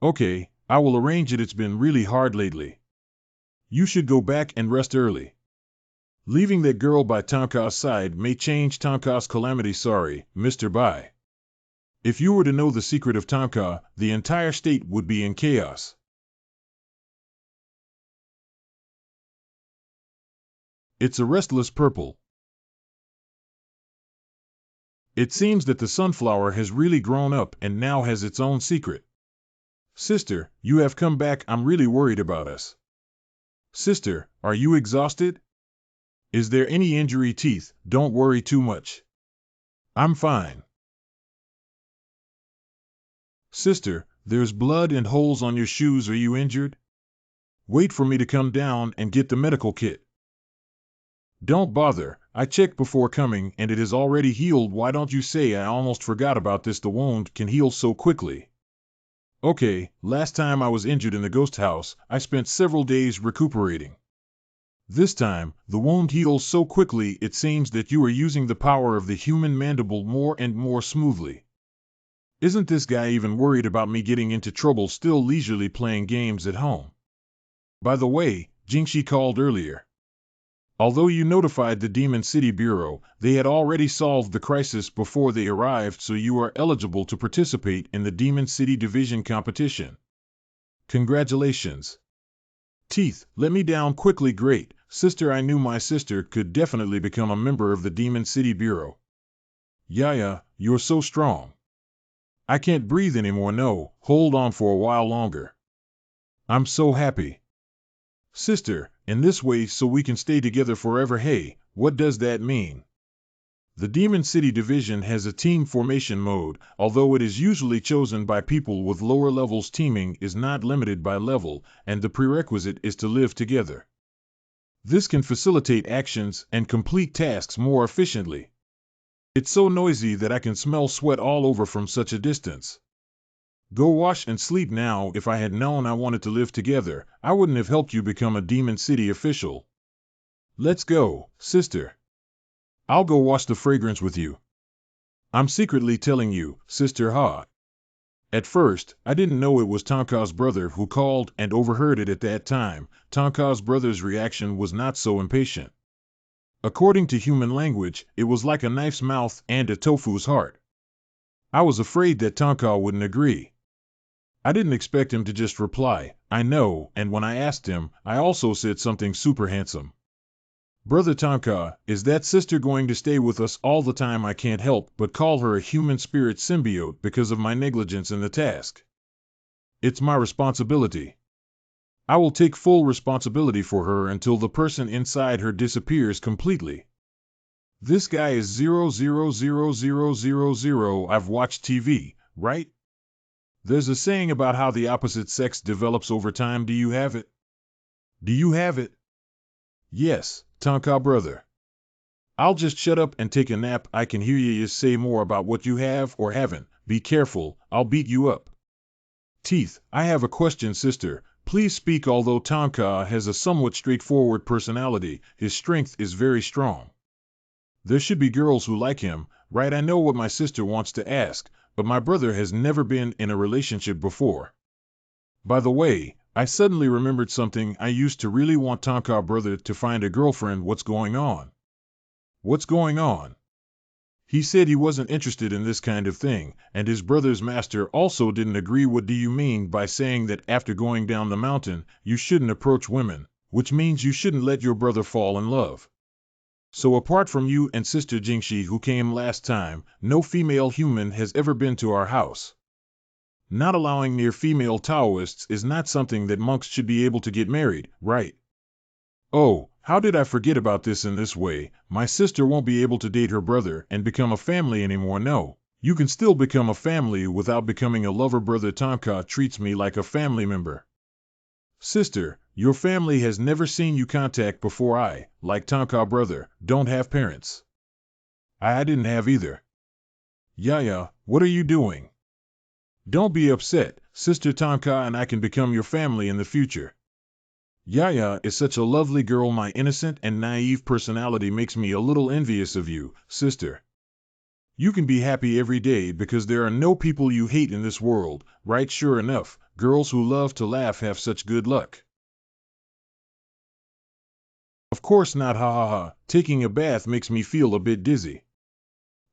[SPEAKER 1] Okay, I will arrange it. It's been really hard lately. You should go back and rest early. Leaving that girl by Tonka's side may change Tonka's calamity. Sorry, Mr. Bai. If you were to know the secret of Tonka, the entire state would be in chaos. It's a restless purple. It seems that the sunflower has really grown up and now has its own secret. Sister, you have come back. I'm really worried about us. Sister, are you exhausted? Is there any injury? Teeth, don't worry too much. I'm fine. Sister, there's blood and holes on your shoes. Are you injured? Wait for me to come down and get the medical kit. Don't bother, I checked before coming and it is already healed. Why don't you say? I almost forgot about this. The wound can heal so quickly. Okay, last time I was injured in the ghost house, I spent several days recuperating. This time, the wound heals so quickly. It seems that you are using the power of the human mandible more and more smoothly. Isn't this guy even worried about me getting into trouble? Still leisurely playing games at home. By the way, Jingxi called earlier. Although you notified the Demon City Bureau, they had already solved the crisis before they arrived, so you are eligible to participate in the Demon City Division competition. Congratulations. Teeth, let me down quickly. Great, sister. I knew my sister could definitely become a member of the Demon City Bureau. Yaya, you're so strong. I can't breathe anymore. No, hold on for a while longer. I'm so happy. Sister, in this way so we can stay together forever. Hey, what does that mean? The Demon City Division has a team formation mode, although it is usually chosen by people with lower levels. Teaming is not limited by level, and the prerequisite is to live together. This can facilitate actions and complete tasks more efficiently. It's so noisy that I can smell sweat all over from such a distance. Go wash and sleep now. If I had known I wanted to live together, I wouldn't have helped you become a Demon City official. Let's go, sister. I'll go wash the fragrance with you. I'm secretly telling you, Sister Ha. At first, I didn't know it was Tonka's brother who called and overheard it at that time. Tonka's brother's reaction was not so impatient. According to human language, it was like a knife's mouth and a tofu's heart. I was afraid that Tonka wouldn't agree. I didn't expect him to just reply, I know, and when I asked him, I also said something super handsome. Brother Tonka, is that sister going to stay with us all the time? I can't help but call her a human spirit symbiote because of my negligence in the task. It's my responsibility. I will take full responsibility for her until the person inside her disappears completely. This guy is 0000000. I've watched TV, right? There's a saying about how the opposite sex develops over time. Do you have it? Do you have it? Yes, Tonka brother. I'll just shut up and take a nap. I can hear you say more about what you have or haven't. Be careful, I'll beat you up. Teeth, I have a question, sister. Please speak. Although Tonka has a somewhat straightforward personality, his strength is very strong. There should be girls who like him, right? I know what my sister wants to ask, but my brother has never been in a relationship before. By the way, I suddenly remembered something. I used to really want Tonka brother to find a girlfriend. What's going on? What's going on? He said he wasn't interested in this kind of thing, and his brother's master also didn't agree. What do you mean by saying that after going down the mountain, you shouldn't approach women, which means you shouldn't let your brother fall in love? So apart from you and Sister Jingshi who came last time, no female human has ever been to our house. Not allowing near female Taoists is not something that monks should be able to get married, right? Oh, how did I forget about this? In this way, my sister won't be able to date her brother and become a family anymore. No, you can still become a family without becoming a lover. Brother Tonka treats me like a family member. Sister, your family has never seen you contact before. I, like Tonka brother, don't have parents. I didn't have either. Yaya, what are you doing? Don't be upset, Sister Tonka and I can become your family in the future. Yaya is such a lovely girl. My innocent and naive personality makes me a little envious of you, sister. You can be happy every day because there are no people you hate in this world, right? Sure enough, girls who love to laugh have such good luck. Of course not, ha ha ha. Taking a bath makes me feel a bit dizzy.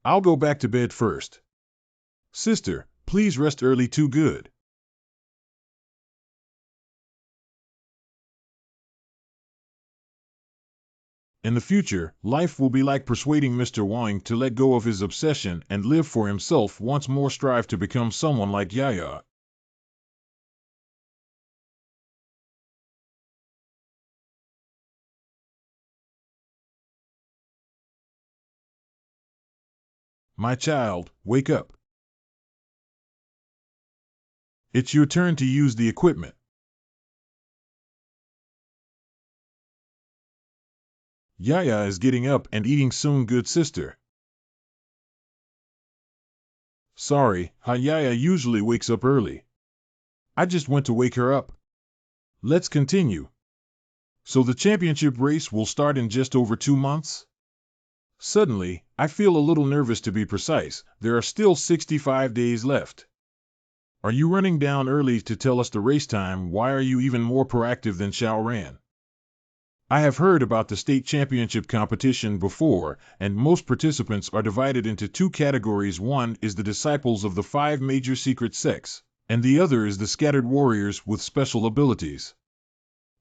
[SPEAKER 1] I'll go back to bed first. Sister, please rest early. Too good. In the future, life will be like persuading Mr. Wang to let go of his obsession and live for himself once more. Strive to become someone like Yaya. My child, wake up. It's your turn to use the equipment. Yaya is getting up and eating soon. Good sister. Sorry, Yaya usually wakes up early. I just went to wake her up. Let's continue. So the championship race will start in just over 2 months? Suddenly, I feel a little nervous. To be precise, there are still 65 days left. Are you running down early to tell us the race time? Why are you even more proactive than Xiao Ran? I have heard about the state championship competition before, and most participants are divided into 2 categories. One is the disciples of the 5 major secret sects, and the other is the scattered warriors with special abilities.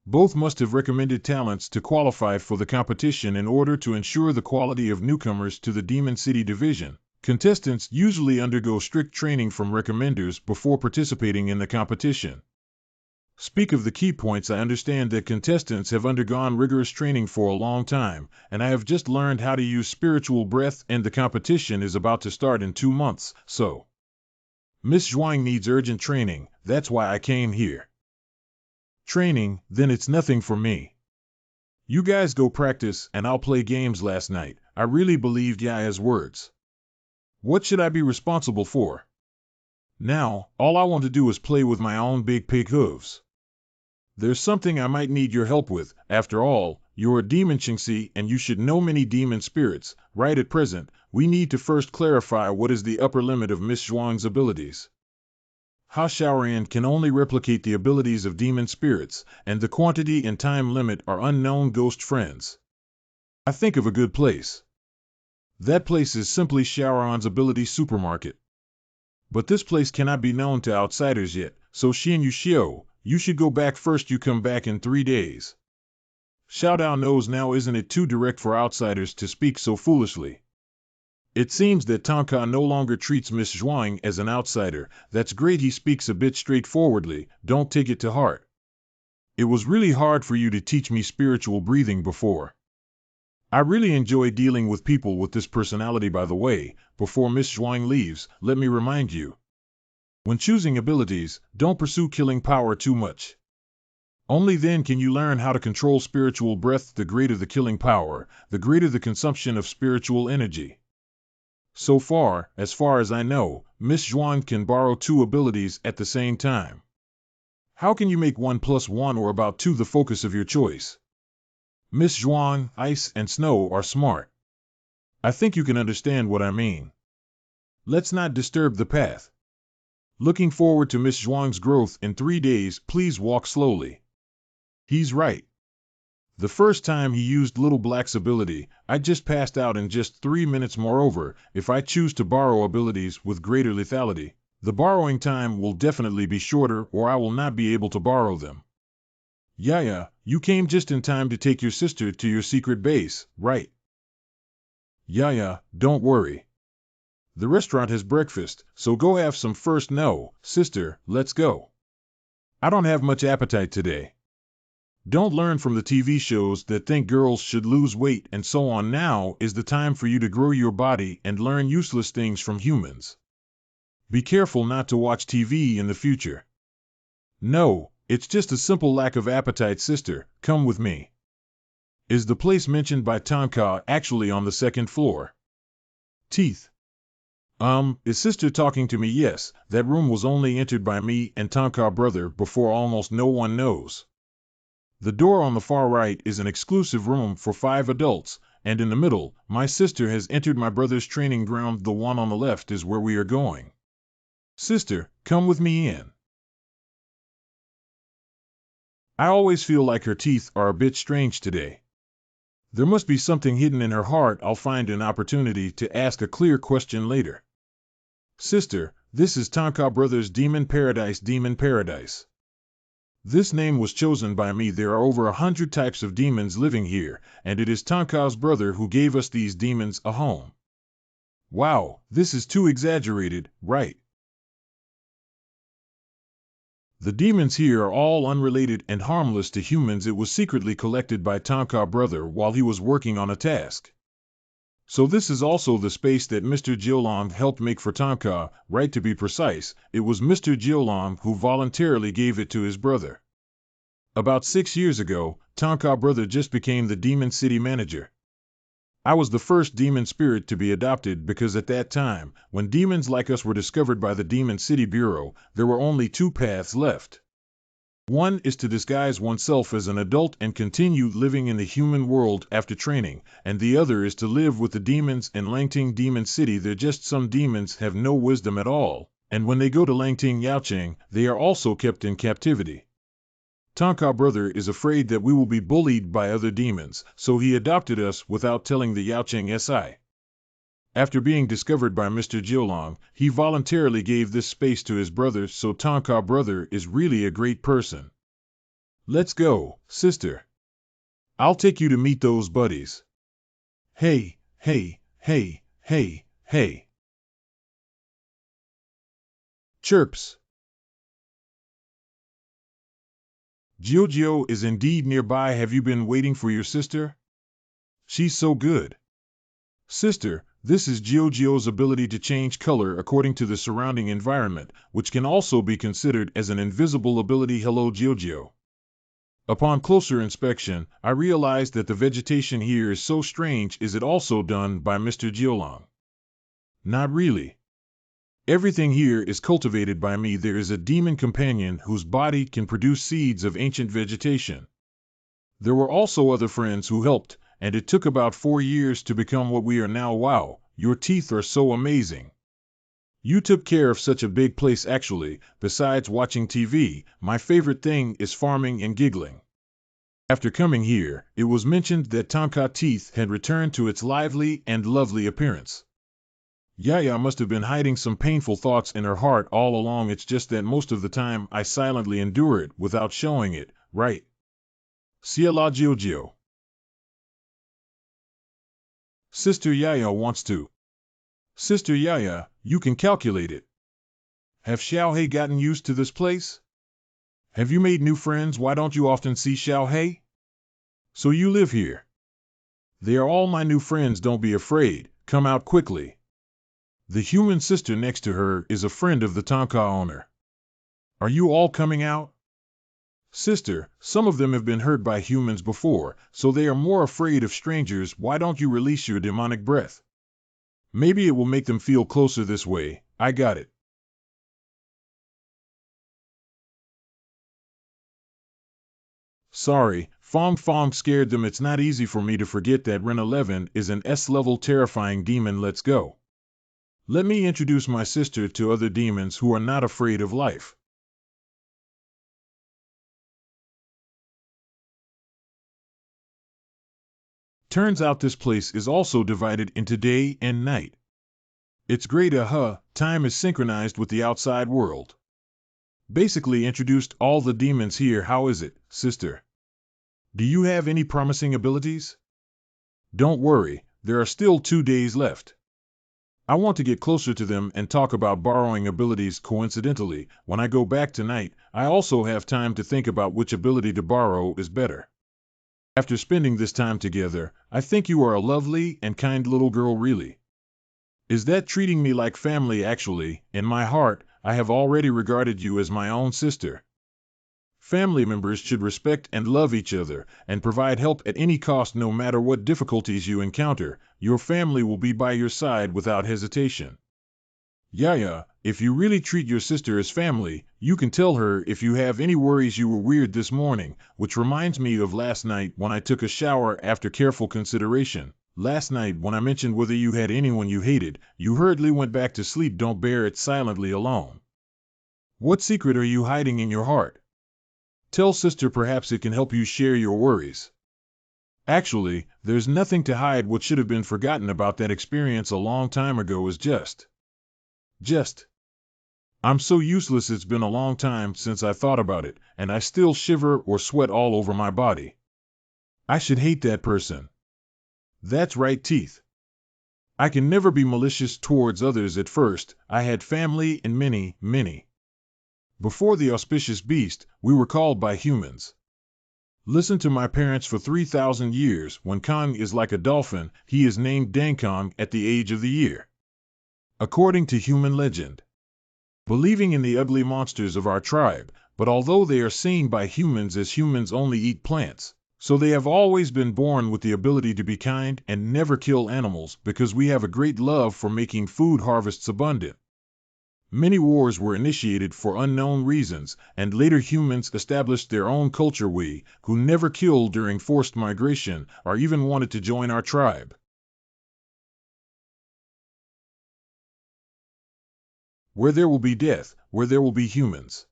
[SPEAKER 1] Both must have recommended talents to qualify for the competition. In order to ensure the quality of newcomers to the Demon City division, contestants usually undergo strict training from recommenders before participating in the competition. Speak of the key points. I understand that contestants have undergone rigorous training for a long time, and I have just learned how to use spiritual breath, and the competition is about to start in 2 months, so Miss Zhuang needs urgent training. That's why I came here. Training? Then it's nothing for me. You guys go practice and I'll play games. Last night, I really believed Yaya's words. What should I be responsible for? Now, all I want to do is play with my own big pig hooves. There's something I might need your help with. After all, you're a demon Qingxi and you should know many demon spirits. Right at present, we need to first clarify what is the upper limit of Miss Zhuang's abilities. Ha Xiaoran can only replicate the abilities of demon spirits, and the quantity and time limit are unknown ghost friends. I think of a good place. That place is simply Xiaoran's ability supermarket. But this place cannot be known to outsiders yet, so Xian Yuxiu, you should go back first. You come back in 3 days. Xiao Dao knows now, isn't it too direct for outsiders to speak so foolishly? It seems that Tonka no longer treats Miss Zhuang as an outsider. That's great. He speaks a bit straightforwardly. Don't take it to heart. It was really hard for you to teach me spiritual breathing before. I really enjoy dealing with people with this personality. By the way, before Miss Zhuang leaves, let me remind you. When choosing abilities, don't pursue killing power too much. Only then can you learn how to control spiritual breath. The greater the killing power, the greater the consumption of spiritual energy. So far as I know, Miss Zhuang can borrow 2 abilities at the same time. How can you make 1 + 1 or about 2 the focus of your choice? Miss Zhuang, ice and snow are smart. I think you can understand what I mean. Let's not disturb the path. Looking forward to Miss Zhuang's growth in 3 days. Please walk slowly. He's right. The first time he used Little Black's ability, I just passed out in just 3 minutes. Moreover, if I choose to borrow abilities with greater lethality, the borrowing time will definitely be shorter, or I will not be able to borrow them. Yaya, you came just in time to take your sister to your secret base, right? Yaya, don't worry. The restaurant has breakfast, so go have some first. No, sister, let's go. I don't have much appetite today. Don't learn from the TV shows that think girls should lose weight and so on. Now is the time for you to grow your body and learn useless things from humans. Be careful not to watch TV in the future. No, it's just a simple lack of appetite. Sister, come with me. Is the place mentioned by Tonka actually on the 2nd floor? Teeth. Is sister talking to me? Yes, that room was only entered by me and Tonka brother before. Almost no one knows. The door on the far right is an exclusive room for 5 adults, and in the middle, my sister has entered my brother's training ground. The one on the left is where we are going. Sister, come with me in. I always feel like her teeth are a bit strange today. There must be something hidden in her heart. I'll find an opportunity to ask a clear question later. Sister, this is Tonka brother's Demon Paradise. Demon Paradise. This name was chosen by me. There are over 100 types of demons living here, and it is Tonka's brother who gave us these demons a home. Wow, this is too exaggerated, right? The demons here are all unrelated and harmless to humans. It was secretly collected by Tonka brother while he was working on a task. So this is also the space that Mr. Jiolong helped make for Tonka, right? To be precise, it was Mr. Jiolong who voluntarily gave it to his brother. About 6 years ago, Tonka brother just became the Demon City manager. I was the first demon spirit to be adopted because at that time, when demons like us were discovered by the Demon City Bureau, there were only 2 paths left. One is to disguise oneself as an adult and continue living in the human world after training, and the other is to live with the demons in Langting Demon City. There just some demons have no wisdom at all, and when they go to Langting Yaocheng, they are also kept in captivity. Tonka brother is afraid that we will be bullied by other demons, so he adopted us without telling the Yaocheng SI. After being discovered by Mr. Jiolong, he voluntarily gave this space to his brother, so Tonka brother is really a great person. Let's go, sister. I'll take you to meet those buddies. Hey, hey, hey, hey, hey. Chirps. Jiojio is indeed nearby. Have you been waiting for your sister? She's so good. Sister, this is Jiojio's ability to change color according to the surrounding environment, which can also be considered as an invisible ability. Hello Jiojio. Upon closer inspection, I realized that the vegetation here is so strange. Is it also done by Mr. Jiolong? Not really. Everything here is cultivated by me. There is a demon companion whose body can produce seeds of ancient vegetation. There were also other friends who helped, and it took about 4 years to become what we are now. Wow, your teeth are so amazing. You took care of such a big place. Actually, besides watching TV, my favorite thing is farming and giggling. After coming here, it was mentioned that Tonka teeth had returned to its lively and lovely appearance. Yaya must have been hiding some painful thoughts in her heart all along. It's just that most of the time I silently endure it without showing it, right? Ciela Giorgio. Sister Yaya wants to. Sister Yaya, you can calculate it. Have Xiaohei gotten used to this place? Have you made new friends? Why don't you often see Xiaohei? So you live here. They are all my new friends. Don't be afraid, come out quickly. The human sister next to her is a friend of the Tonka owner. Are you all coming out? Sister, some of them have been hurt by humans before, so they are more afraid of strangers. Why don't you release your demonic breath? Maybe it will make them feel closer this way. I got it. Sorry, Fong Fong scared them. It's not easy for me to forget that Ren 11 is an S-level terrifying demon. Let's go. Let me introduce my sister to other demons who are not afraid of life. Turns out this place is also divided into day and night. It's great. Time is synchronized with the outside world. Basically introduced all the demons here. How is it, sister? Do you have any promising abilities? Don't worry, there are still 2 days left. I want to get closer to them and talk about borrowing abilities. Coincidentally, when I go back tonight, I also have time to think about which ability to borrow is better. After spending this time together, I think you are a lovely and kind little girl. Really. Is that treating me like family? Actually, in my heart, I have already regarded you as my own sister. Family members should respect and love each other, and provide help at any cost. No matter what difficulties you encounter, your family will be by your side without hesitation. Yaya, if you really treat your sister as family, you can tell her if you have any worries. You were weird this morning, which reminds me of last night when I took a shower. After careful consideration, last night when I mentioned whether you had anyone you hated, you hurriedly went back to sleep. Don't bear it silently alone. What secret are you hiding in your heart? Tell sister, perhaps it can help you share your worries. Actually, there's nothing to hide. What should have been forgotten about that experience a long time ago is just. I'm so useless. It's been a long time since I thought about it, and I still shiver or sweat all over my body. I should hate that person. That's right, teeth. I can never be malicious towards others. At first, I had family and many. Before the auspicious beast, we were called by humans. Listen to my parents. For 3,000 years, when Kong is like a dolphin, he is named Dankong at the age of the year. According to human legend. Believing in the ugly monsters of our tribe, but although they are seen by humans as humans only eat plants, so they have always been born with the ability to be kind and never kill animals because we have a great love for making food harvests abundant. Many wars were initiated for unknown reasons, and later humans established their own culture. We, who never killed during forced migration, or even wanted to join our tribe. Where there will be death, where there will be humans.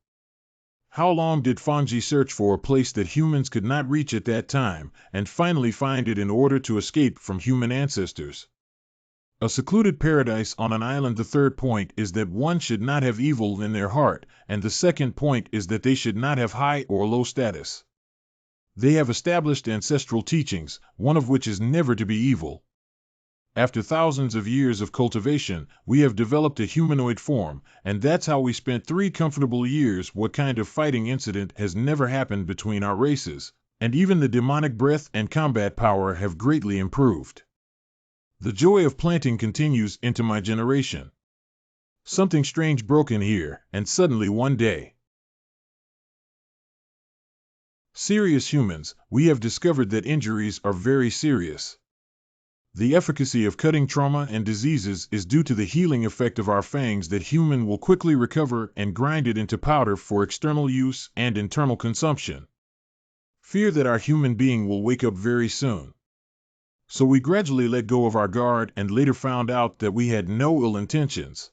[SPEAKER 1] How long did Fangji search for a place that humans could not reach at that time, and finally find it in order to escape from human ancestors? A secluded paradise on an island. The third point is that one should not have evil in their heart, and the second point is that they should not have high or low status. They have established ancestral teachings, one of which is never to be evil. After thousands of years of cultivation, we have developed a humanoid form, and that's how we spent 3 comfortable years. What kind of fighting incident has never happened between our races, and even the demonic breath and combat power have greatly improved. The joy of planting continues into my generation. Something strange broke in here, and suddenly one day. Serious humans, we have discovered that injuries are very serious. The efficacy of cutting trauma and diseases is due to the healing effect of our fangs that human will quickly recover and grind it into powder for external use and internal consumption. Fear that our human being will wake up very soon. So we gradually let go of our guard and later found out that we had no ill intentions.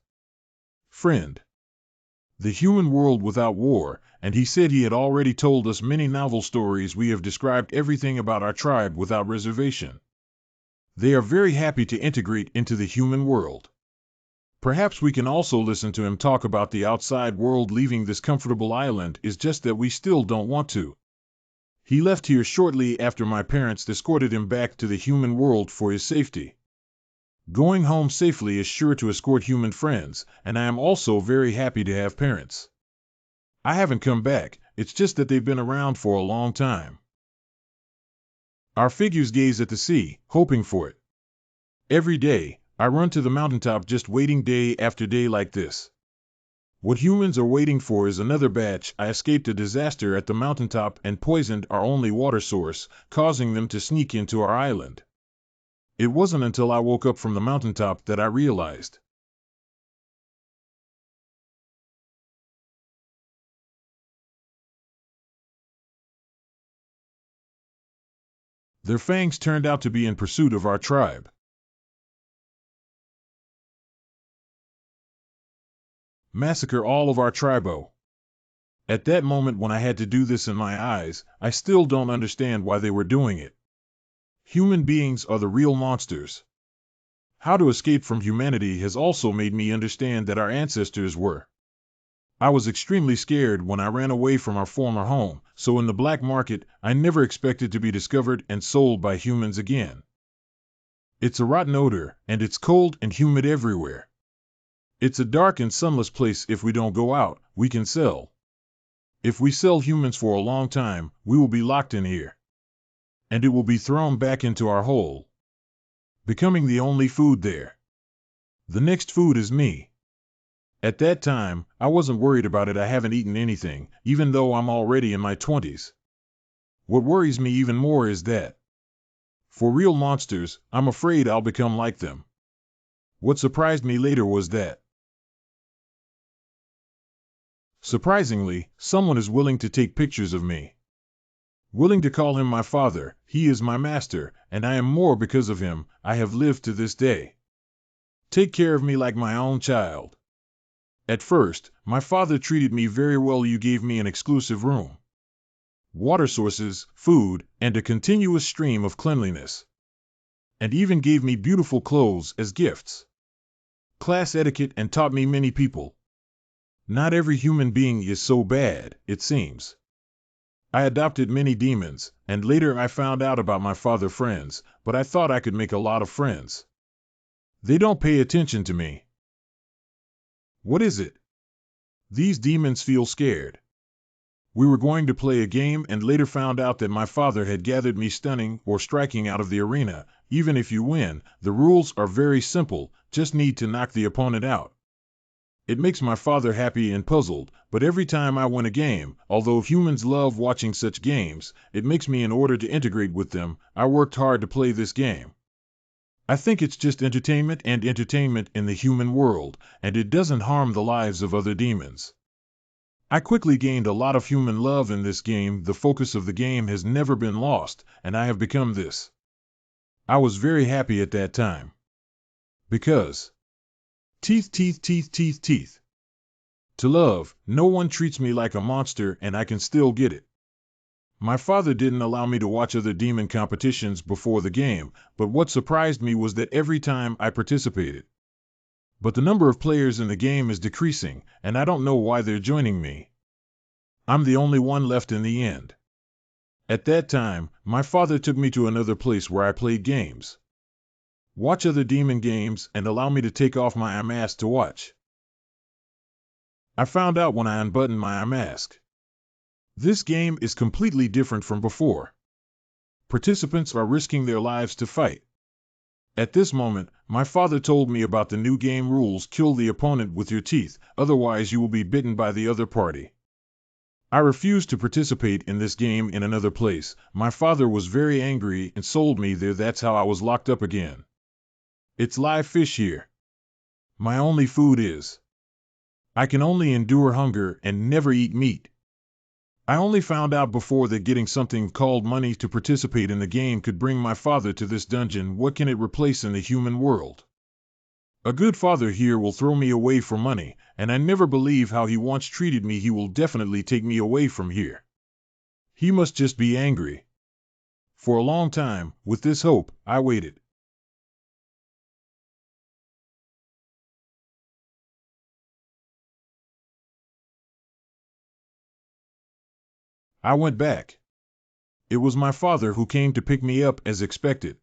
[SPEAKER 1] Friend. The human world without war, and he said he had already told us many novel stories. We have described everything about our tribe without reservation. They are very happy to integrate into the human world. Perhaps we can also listen to him talk about the outside world. Leaving this comfortable island is just that we still don't want to. He left here shortly after my parents escorted him back to the human world for his safety. Going home safely is sure to escort human friends, and I am also very happy to have parents. I haven't come back, it's just that they've been around for a long time. Our figures gaze at the sea, hoping for it. Every day, I run to the mountaintop just waiting day after day like this. What humans are waiting for is another batch. I escaped a disaster at the mountaintop and poisoned our only water source, causing them to sneak into our island. It wasn't until I woke up from the mountaintop that I realized. Their fangs turned out to be in pursuit of our tribe. Massacre all of our tribo. At that moment when I had to do this in my eyes, I still don't understand why they were doing it. Human beings are the real monsters. How to escape from humanity has also made me understand that our ancestors were. I was extremely scared when I ran away from our former home, so in the black market, I never expected to be discovered and sold by humans again. It's a rotten odor, and it's cold and humid everywhere. It's a dark and sunless place. If we don't go out, we can sell. If we sell humans for a long time, we will be locked in here. And it will be thrown back into our hole, becoming the only food there. The next food is me. At that time, I wasn't worried about it. I haven't eaten anything, even though I'm already in my 20s. What worries me even more is that, for real monsters, I'm afraid I'll become like them. What surprised me later was that, surprisingly, someone is willing to take pictures of me. Willing to call him my father. He is my master, and I am more because of him. I have lived to this day. Take care of me like my own child. At first, my father treated me very well. You gave me an exclusive room, water sources, food, and a continuous stream of cleanliness. And even gave me beautiful clothes as gifts. Class etiquette, and taught me many people. Not every human being is so bad, it seems. I adopted many demons, and later I found out about my father's friends, but I thought I could make a lot of friends. They don't pay attention to me. What is it? These demons feel scared. We were going to play a game and later found out that my father had gathered me. Stunning or striking out of the arena. Even if you win, the rules are very simple, just need to knock the opponent out. It makes my father happy and puzzled, but every time I win a game, although humans love watching such games, it makes me in order to integrate with them. I worked hard to play this game. I think it's just entertainment and entertainment in the human world, and it doesn't harm the lives of other demons. I quickly gained a lot of human love in this game. The focus of the game has never been lost, and I have become this. I was very happy at that time. Because teeth, teeth, teeth, teeth, teeth. To love, no one treats me like a monster, and I can still get it. My father didn't allow me to watch other demon competitions before the game, but what surprised me was that every time I participated. But the number of players in the game is decreasing, and I don't know why they're joining me. I'm the only one left in the end. At that time, my father took me to another place where I played games. Watch other demon games and allow me to take off my eye mask to watch. I found out when I unbuttoned my eye mask. This game is completely different from before. Participants are risking their lives to fight. At this moment, my father told me about the new game rules. Kill the opponent with your teeth, otherwise you will be bitten by the other party. I refused to participate in this game in another place. My father was very angry and sold me there. That's how I was locked up again. It's live fish here. My only food is. I can only endure hunger and never eat meat. I only found out before that getting something called money to participate in the game could bring my father to this dungeon. What can it replace in the human world? A good father here will throw me away for money, and I never believe how he once treated me. He will definitely take me away from here. He must just be angry. For a long time, with this hope, I waited. I went back. It was my father who came to pick me up as expected.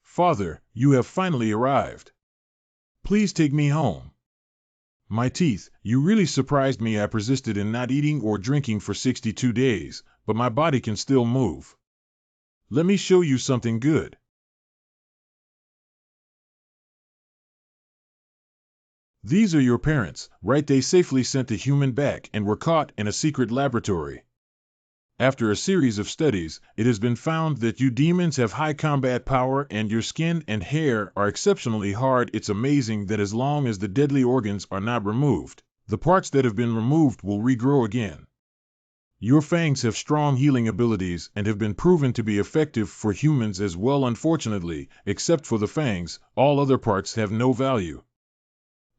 [SPEAKER 1] Father, you have finally arrived. Please take me home. My teeth, you really surprised me. I persisted in not eating or drinking for 62 days, but my body can still move. Let me show you something good. These are your parents, right? They safely sent a human back and were caught in a secret laboratory. After a series of studies, it has been found that you demons have high combat power and your skin and hair are exceptionally hard. It's amazing that as long as the deadly organs are not removed, the parts that have been removed will regrow again. Your fangs have strong healing abilities and have been proven to be effective for humans as well. Unfortunately, except for the fangs, all other parts have no value.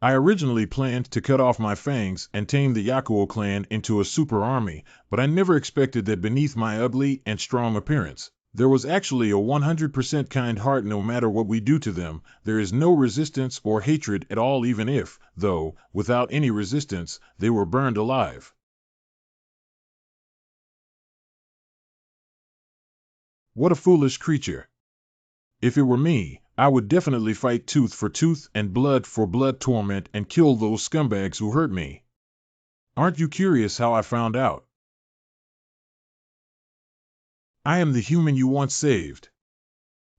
[SPEAKER 1] I originally planned to cut off my fangs and tame the Yakuo clan into a super army, but I never expected that beneath my ugly and strong appearance, there was actually a 100% kind heart. No matter what we do to them, there is no resistance or hatred at all, even if, though, without any resistance, they were burned alive. What a foolish creature. If it were me, I would definitely fight tooth for tooth and blood for blood, torment and kill those scumbags who hurt me. Aren't you curious how I found out? I am the human you once saved.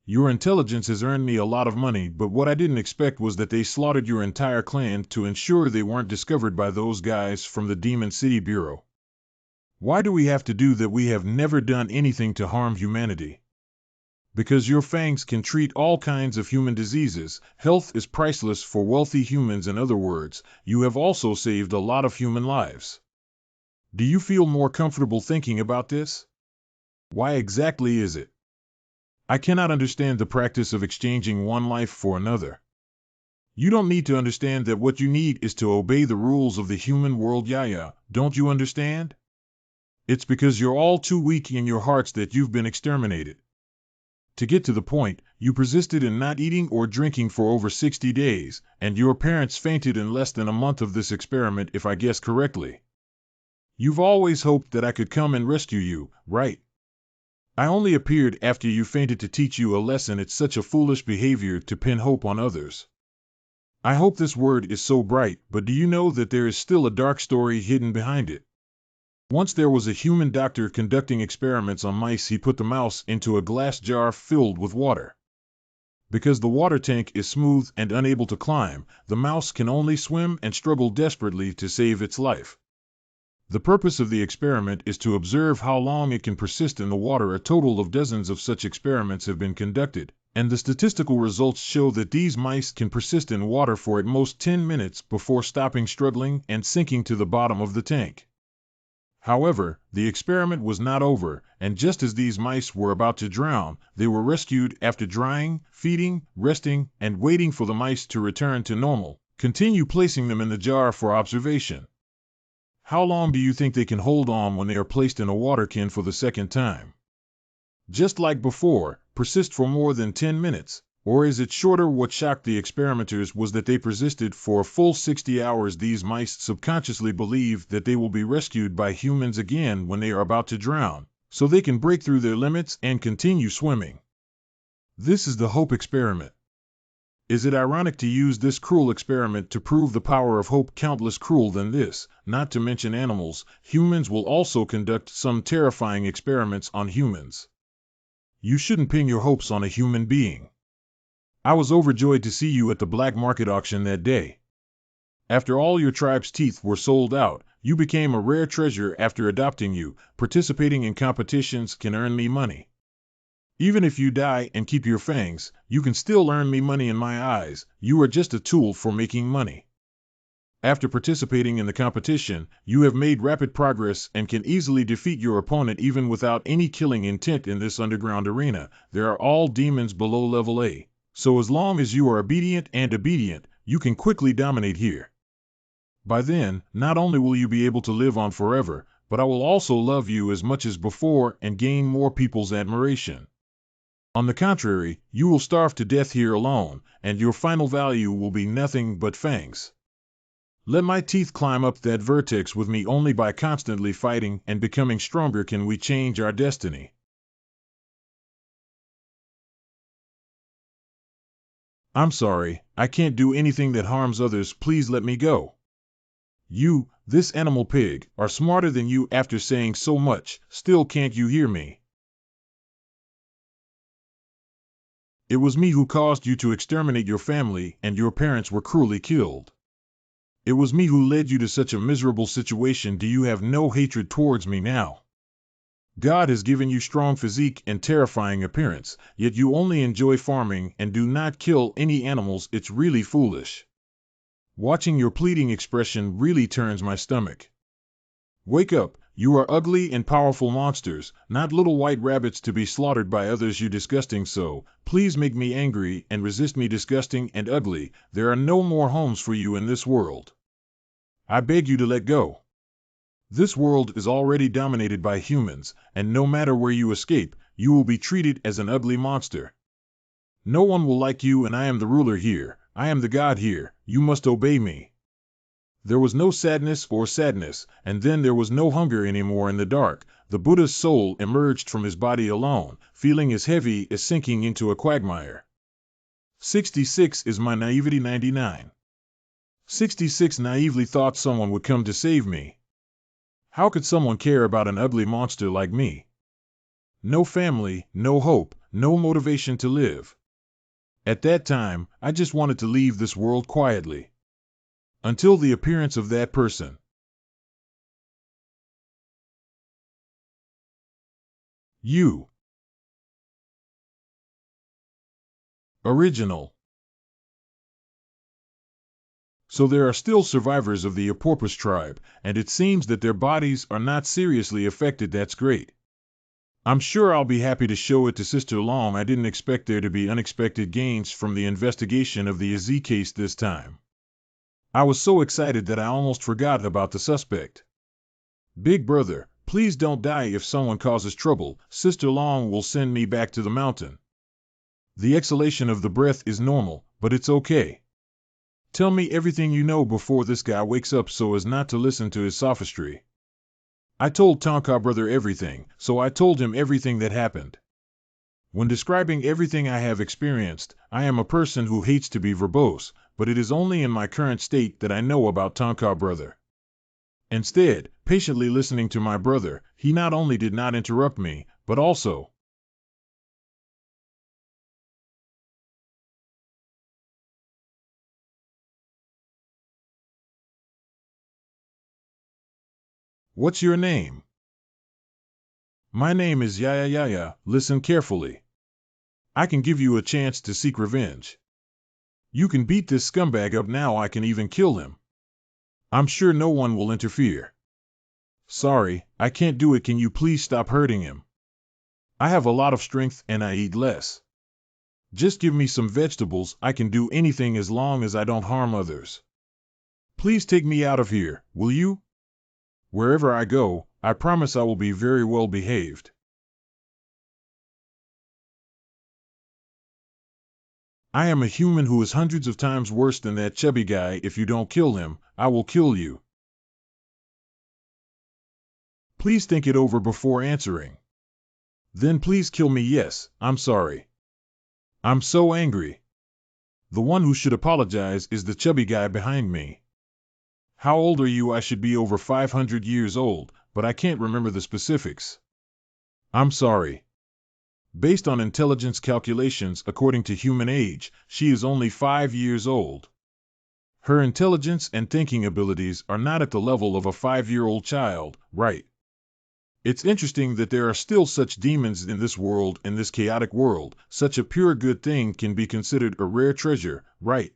[SPEAKER 1] Your intelligence has earned me a lot of money, but what I didn't expect was that they slaughtered your entire clan to ensure they weren't discovered by those guys from the Demon City Bureau. Why do we have to do that? We have never done anything to harm humanity. Because your fangs can treat all kinds of human diseases, health is priceless for wealthy humans. In other words, you have also saved a lot of human lives. Do you feel more comfortable thinking about this? Why exactly is it? I cannot understand the practice of exchanging one life for another. You don't need to understand that. What you need is to obey the rules of the human world. Yeah, don't you understand? It's because you're all too weak in your hearts that you've been exterminated. To get to the point, you persisted in not eating or drinking for over 60 days, and your parents fainted in less than a month of this experiment, if I guess correctly. You've always hoped that I could come and rescue you, right? I only appeared after you fainted to teach you a lesson. It's such a foolish behavior to pin hope on others. I hope this word is so bright, but do you know that there is still a dark story hidden behind it? Once there was a human doctor conducting experiments on mice. He put the mouse into a glass jar filled with water. Because the water tank is smooth and unable to climb, the mouse can only swim and struggle desperately to save its life. The purpose of the experiment is to observe how long it can persist in the water. A total of dozens of such experiments have been conducted, and the statistical results show that these mice can persist in water for at most 10 minutes before stopping struggling and sinking to the bottom of the tank. However, the experiment was not over, and just as these mice were about to drown, they were rescued. After drying, feeding, resting, and waiting for the mice to return to normal, continue placing them in the jar for observation. How long do you think they can hold on when they are placed in a water can for the second time? Just like before, persist for more than 10 minutes. Or is it shorter? What shocked the experimenters was that they persisted for a full 60 hours. These mice subconsciously believe that they will be rescued by humans again when they are about to drown, so they can break through their limits and continue swimming. This is the hope experiment. Is it ironic to use this cruel experiment to prove the power of hope? Countless cruel than this, not to mention animals, humans will also conduct some terrifying experiments on humans. You shouldn't pin your hopes on a human being. I was overjoyed to see you at the black market auction that day. After all your tribe's teeth were sold out, you became a rare treasure. After adopting you, participating in competitions can earn me money. Even if you die and keep your fangs, you can still earn me money in my eyes. You are just a tool for making money. After participating in the competition, you have made rapid progress and can easily defeat your opponent even without any killing intent in this underground arena. There are all demons below level A. So as long as you are obedient, you can quickly dominate here. By then, not only will you be able to live on forever, but I will also love you as much as before and gain more people's admiration. On the contrary, you will starve to death here alone, and your final value will be nothing but fangs. Let my teeth climb up that vertex with me. Only by constantly fighting and becoming stronger can we change our destiny. I'm sorry, I can't do anything that harms others. Please let me go. You, this animal pig, are smarter than you. After saying so much, still can't you hear me? It was me who caused you to exterminate your family, and your parents were cruelly killed. It was me who led you to such a miserable situation. Do you have no hatred towards me now? God has given you strong physique and terrifying appearance, yet you only enjoy farming and do not kill any animals. It's really foolish. Watching your pleading expression really turns my stomach. Wake up, you are ugly and powerful monsters, not little white rabbits to be slaughtered by others. You disgusting so, please make me angry and resist me. Disgusting and ugly, there are no more homes for you in this world. I beg you to let go. This world is already dominated by humans, and no matter where you escape, you will be treated as an ugly monster. No one will like you, and I am the ruler here. I am the god here. You must obey me. There was no sadness, and then there was no hunger anymore. In the dark, the Buddha's soul emerged from his body alone, feeling as heavy as sinking into a quagmire. 66 is my naivety. 99. 66 naively thought someone would come to save me. How could someone care about an ugly monster like me? No family, no hope, no motivation to live. At that time, I just wanted to leave this world quietly. Until the appearance of that person. You. Original. So there are still survivors of the Aporpoise tribe, and it seems that their bodies are not seriously affected. That's great. I'm sure I'll be happy to show it to Sister Long. I didn't expect there to be unexpected gains from the investigation of the AZ case this time. I was so excited that I almost forgot about the suspect. Big brother, please don't die. If someone causes trouble, Sister Long will send me back to the mountain. The exhalation of the breath is normal, but it's okay. Tell me everything you know before this guy wakes up so as not to listen to his sophistry. I told Tonka brother everything, so I told him everything that happened. When describing everything I have experienced, I am a person who hates to be verbose, but it is only in my current state that I know about Tonka brother. Instead, patiently listening to my brother, he not only did not interrupt me, but also, "What's your name?" "My name is Yaya Yaya. Listen carefully. I can give you a chance to seek revenge. You can beat this scumbag up now. I can even kill him. I'm sure no one will interfere. Sorry, I can't do it. Can you please stop hurting him? I have a lot of strength and I eat less. Just give me some vegetables. I can do anything as long as I don't harm others. Please take me out of here, will you? Wherever I go, I promise I will be very well behaved." "I am a human who is hundreds of times worse than that chubby guy. If you don't kill him, I will kill you. Please think it over before answering. Then please kill me. Yes, I'm sorry. I'm so angry. The one who should apologize is the chubby guy behind me. How old are you? I should be over 500 years old, but I can't remember the specifics. I'm sorry. Based on intelligence calculations according to human age, she is only 5 years old. Her intelligence and thinking abilities are not at the level of a 5-year-old child, right? It's interesting that there are still such demons in this world, in this chaotic world. Such a pure good thing can be considered a rare treasure, right?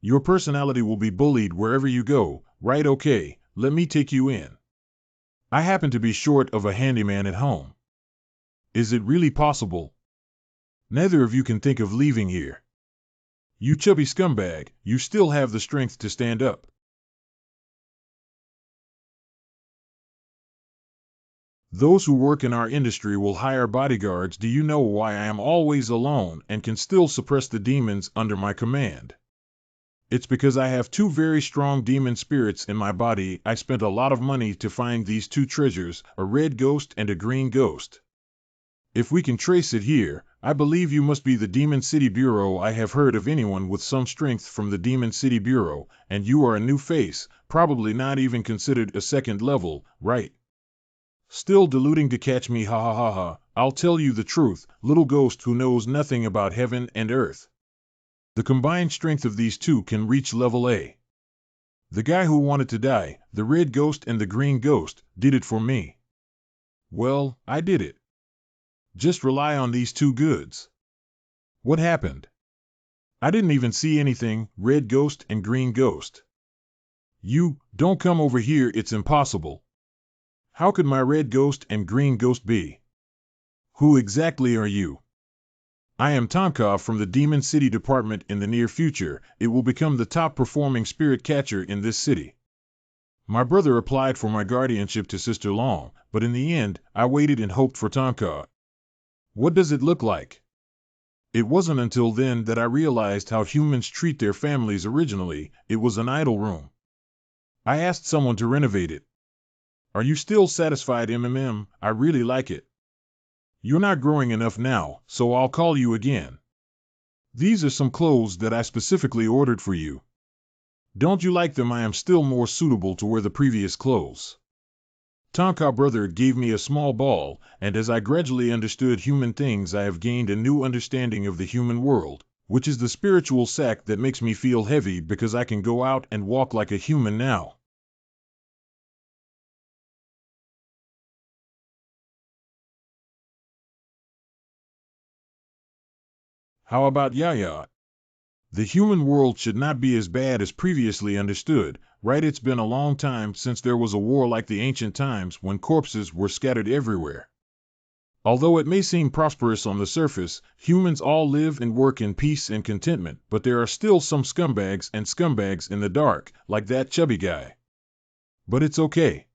[SPEAKER 1] Your personality will be bullied wherever you go, right? Okay, let me take you in. I happen to be short of a handyman at home. Is it really possible? Neither of you can think of leaving here. You chubby scumbag, you still have the strength to stand up. Those who work in our industry will hire bodyguards. Do you know why I am always alone and can still suppress the demons under my command? It's because I have two very strong demon spirits in my body. I spent a lot of money to find these two treasures, a red ghost and a green ghost. If we can trace it here, I believe you must be the Demon City Bureau. I have heard of anyone with some strength from the Demon City Bureau, and you are a new face, probably not even considered a second level, right? Still deluding to catch me, ha ha ha ha. I'll tell you the truth, little ghost who knows nothing about heaven and earth. The combined strength of these two can reach level A. The guy who wanted to die, the red ghost and the green ghost, did it for me. Well, I did it. Just rely on these two goods. What happened? I didn't even see anything, red ghost and green ghost. You, don't come over here, it's impossible. How could my red ghost and green ghost be? Who exactly are you? I am Tonka from the Demon City Department. In the near future, it will become the top performing spirit catcher in this city. My brother applied for my guardianship to Sister Long, but in the end, I waited and hoped for Tonka. What does it look like? It wasn't until then that I realized how humans treat their families. Originally, it was an idle room. I asked someone to renovate it. Are you still satisfied, MMM? I really like it. You're not growing enough now, so I'll call you again. These are some clothes that I specifically ordered for you. Don't you like them? I am still more suitable to wear the previous clothes. Tonka brother gave me a small ball, and as I gradually understood human things, I have gained a new understanding of the human world, which is the spiritual sack that makes me feel heavy because I can go out and walk like a human now. How about Yaya? The human world should not be as bad as previously understood, right? It's been a long time since there was a war like the ancient times when corpses were scattered everywhere. Although it may seem prosperous on the surface, humans all live and work in peace and contentment, but there are still some scumbags in the dark, like that chubby guy. But it's okay.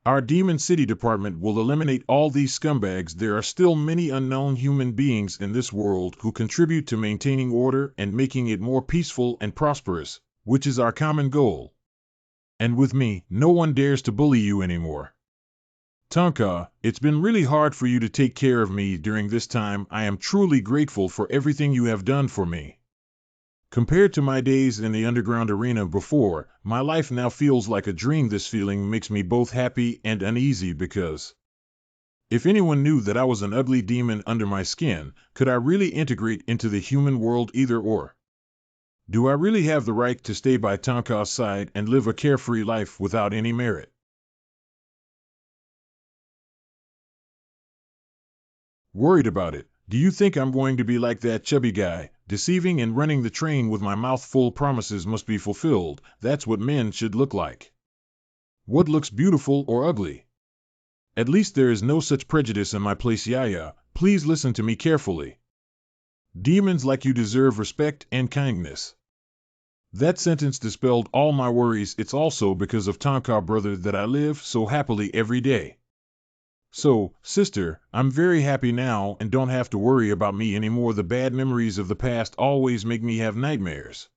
[SPEAKER 1] Our Demon City Department will eliminate all these scumbags. There are still many unknown human beings in this world who contribute to maintaining order and making it more peaceful and prosperous, which is our common goal. And with me, no one dares to bully you anymore. Tonka, it's been really hard for you to take care of me during this time. I am truly grateful for everything you have done for me. Compared to my days in the underground arena before, my life now feels like a dream. This feeling makes me both happy and uneasy because if anyone knew that I was an ugly demon under my skin, could I really integrate into the human world? Either or. Do I really have the right to stay by Tonka's side and live a carefree life without any merit? Worried about it. Do you think I'm going to be like that chubby guy, deceiving and running the train with my mouth full? Promises must be fulfilled. That's what men should look like. What looks beautiful or ugly? At least there is no such prejudice in my place. Yaya, please listen to me carefully. Demons like you deserve respect and kindness. That sentence dispelled all my worries. It's also because of Tonka brother that I live so happily every day. So, sister, I'm very happy now and don't have to worry about me anymore. The bad memories of the past always make me have nightmares.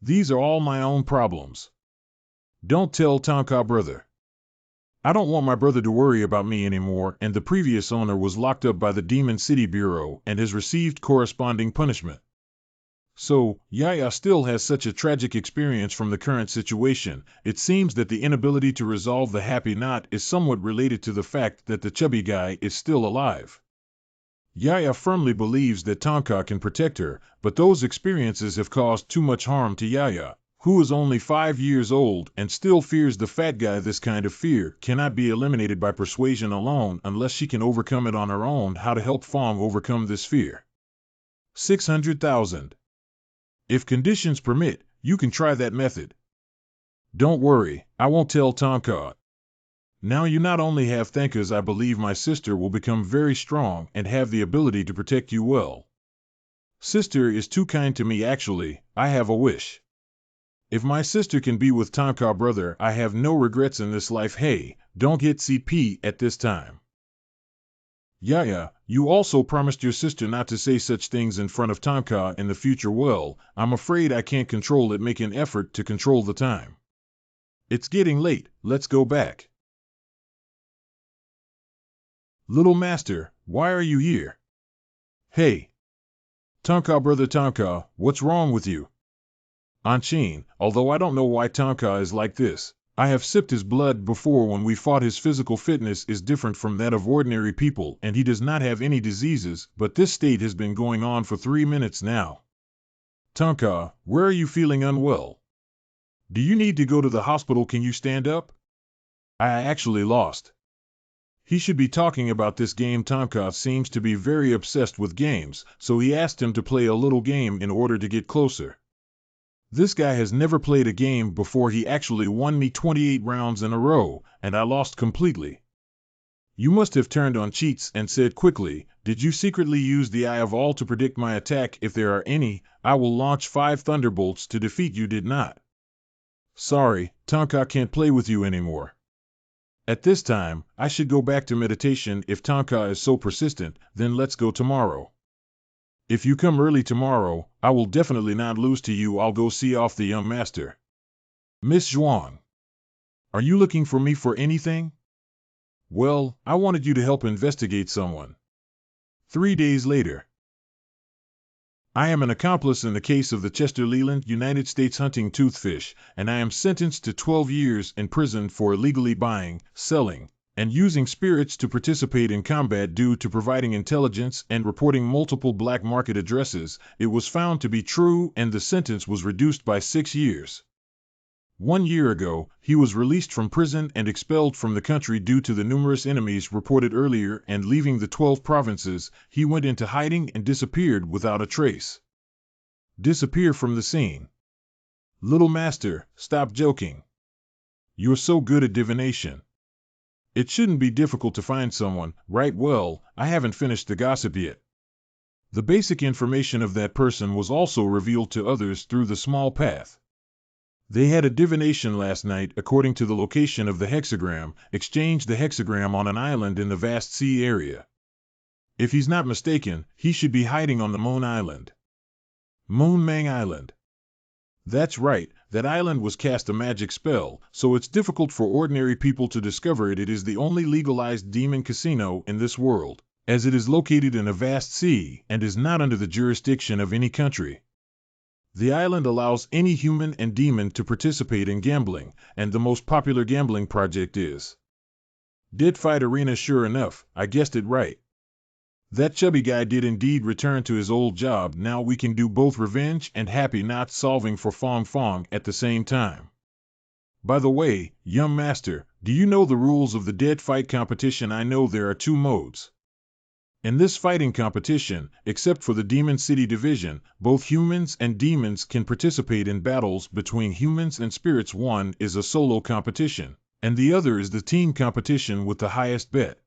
[SPEAKER 1] These are all my own problems. Don't tell Tonka brother. I don't want my brother to worry about me anymore, and the previous owner was locked up by the Demon City Bureau and has received corresponding punishment. So, Yaya still has such a tragic experience from the current situation. It seems that the inability to resolve the happy knot is somewhat related to the fact that the chubby guy is still alive. Yaya firmly believes that Tonka can protect her, but those experiences have caused too much harm to Yaya. who is only 5 years old and still fears the fat guy. This kind of fear cannot be eliminated by persuasion alone unless she can overcome it on her own. How to help Fong overcome this fear? 600,000. If conditions permit, you can try that method. Don't worry, I won't tell Tonka. Now you not only have thankas, I believe my sister will become very strong and have the ability to protect you well. Sister is too kind to me. Actually, I have a wish. If my sister can be with Tonka brother, I have no regrets in this life. Hey, don't get CP at this time. Yeah, you also promised your sister not to say such things in front of Tonka in the future. Well, I'm afraid I can't control it. Make an effort to control the time. It's getting late, let's go back. Little master, why are you here? Hey. Tonka brother Tonka, what's wrong with you? Anshin, although I don't know why Tonka is like this, I have sipped his blood before when we fought. His physical fitness is different from that of ordinary people and he does not have any diseases, but this state has been going on for 3 minutes now. Tonka, where are you feeling unwell? Do you need to go to the hospital? Can you stand up? I actually lost. He should be talking about this game. Tonka seems to be very obsessed with games, so he asked him to play a little game in order to get closer. This guy has never played a game before. He actually won me 28 rounds in a row, and I lost completely. You must have turned on cheats and said quickly, did you secretly use the Eye of All to predict my attack? If there are any, I will launch 5 thunderbolts to defeat you. Did not. Sorry, Tonka can't play with you anymore. At this time, I should go back to meditation. If Tonka is so persistent, then let's go tomorrow. If you come early tomorrow, I will definitely not lose to you. I'll go see off the young master. Miss Zhuang. Are you looking for me for anything? Well, I wanted you to help investigate someone. 3 days later. I am an accomplice in the case of the Chester Leland, United States hunting toothfish, and I am sentenced to 12 years in prison for illegally buying, selling, and using spirits to participate in combat. Due to providing intelligence and reporting multiple black market addresses, it was found to be true and the sentence was reduced by 6 years. 1 year ago, he was released from prison and expelled from the country due to the numerous enemies reported earlier, and leaving the 12 provinces, he went into hiding and disappeared without a trace. Disappear from the scene. Little master, stop joking. You're so good at divination. It shouldn't be difficult to find someone, right? Well, I haven't finished the gossip yet. The basic information of that person was also revealed to others through the small path. They had a divination last night according to the location of the hexagram, exchanged the hexagram on an island in the vast sea area. If he's not mistaken, he should be hiding on the Moon Island. Moon Mang Island. That's right, that island was cast a magic spell, so it's difficult for ordinary people to discover it. It is the only legalized demon casino in this world, as it is located in a vast sea and is not under the jurisdiction of any country. The island allows any human and demon to participate in gambling, and the most popular gambling project is Dead Fight Arena. Sure enough, I guessed it right. That chubby guy did indeed return to his old job. Now we can do both revenge and happy not solving for Fong Fong at the same time. By the way, young master, do you know the rules of the Dead Fight competition? I know there are 2 modes. In this fighting competition, except for the Demon City division, both humans and demons can participate in battles between humans and spirits. One is a solo competition, and the other is the team competition with the highest bet.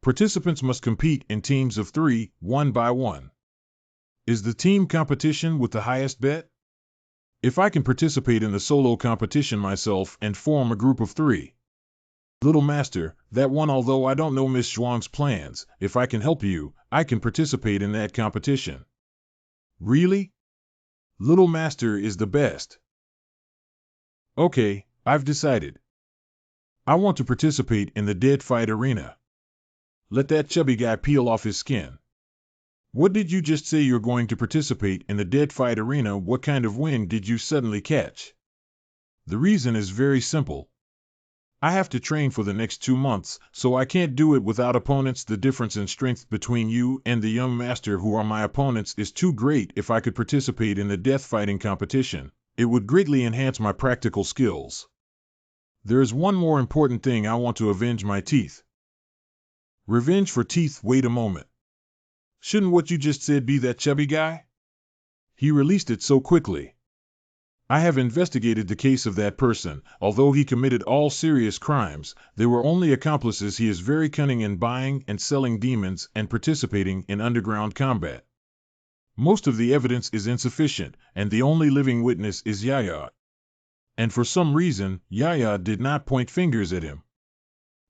[SPEAKER 1] Participants must compete in teams of 3, 1 by 1. Is the team competition with the highest bet? If I can participate in the solo competition myself and form a group of 3. Little master, that one, although I don't know Miss Zhuang's plans, if I can help you, I can participate in that competition. Really? Little master is the best. Okay, I've decided. I want to participate in the Dead Fight Arena. Let that chubby guy peel off his skin. What did you just say? You're going to participate in the Dead Fight Arena? What kind of wind did you suddenly catch? The reason is very simple. I have to train for the next 2 months, so I can't do it without opponents. The difference in strength between you and the young master who are my opponents is too great. If I could participate in the death fighting competition, It would greatly enhance my practical skills. There is one more important thing I want to avenge my teeth. Revenge for teeth. Wait a moment. Shouldn't what you just said be that chubby guy? He released it so quickly. I have investigated the case of that person. Although he committed all serious crimes, they were only accomplices. He is very cunning in buying and selling demons and participating in underground combat. Most of the evidence is insufficient, and the only living witness is Yaya. And for some reason, Yaya did not point fingers at him.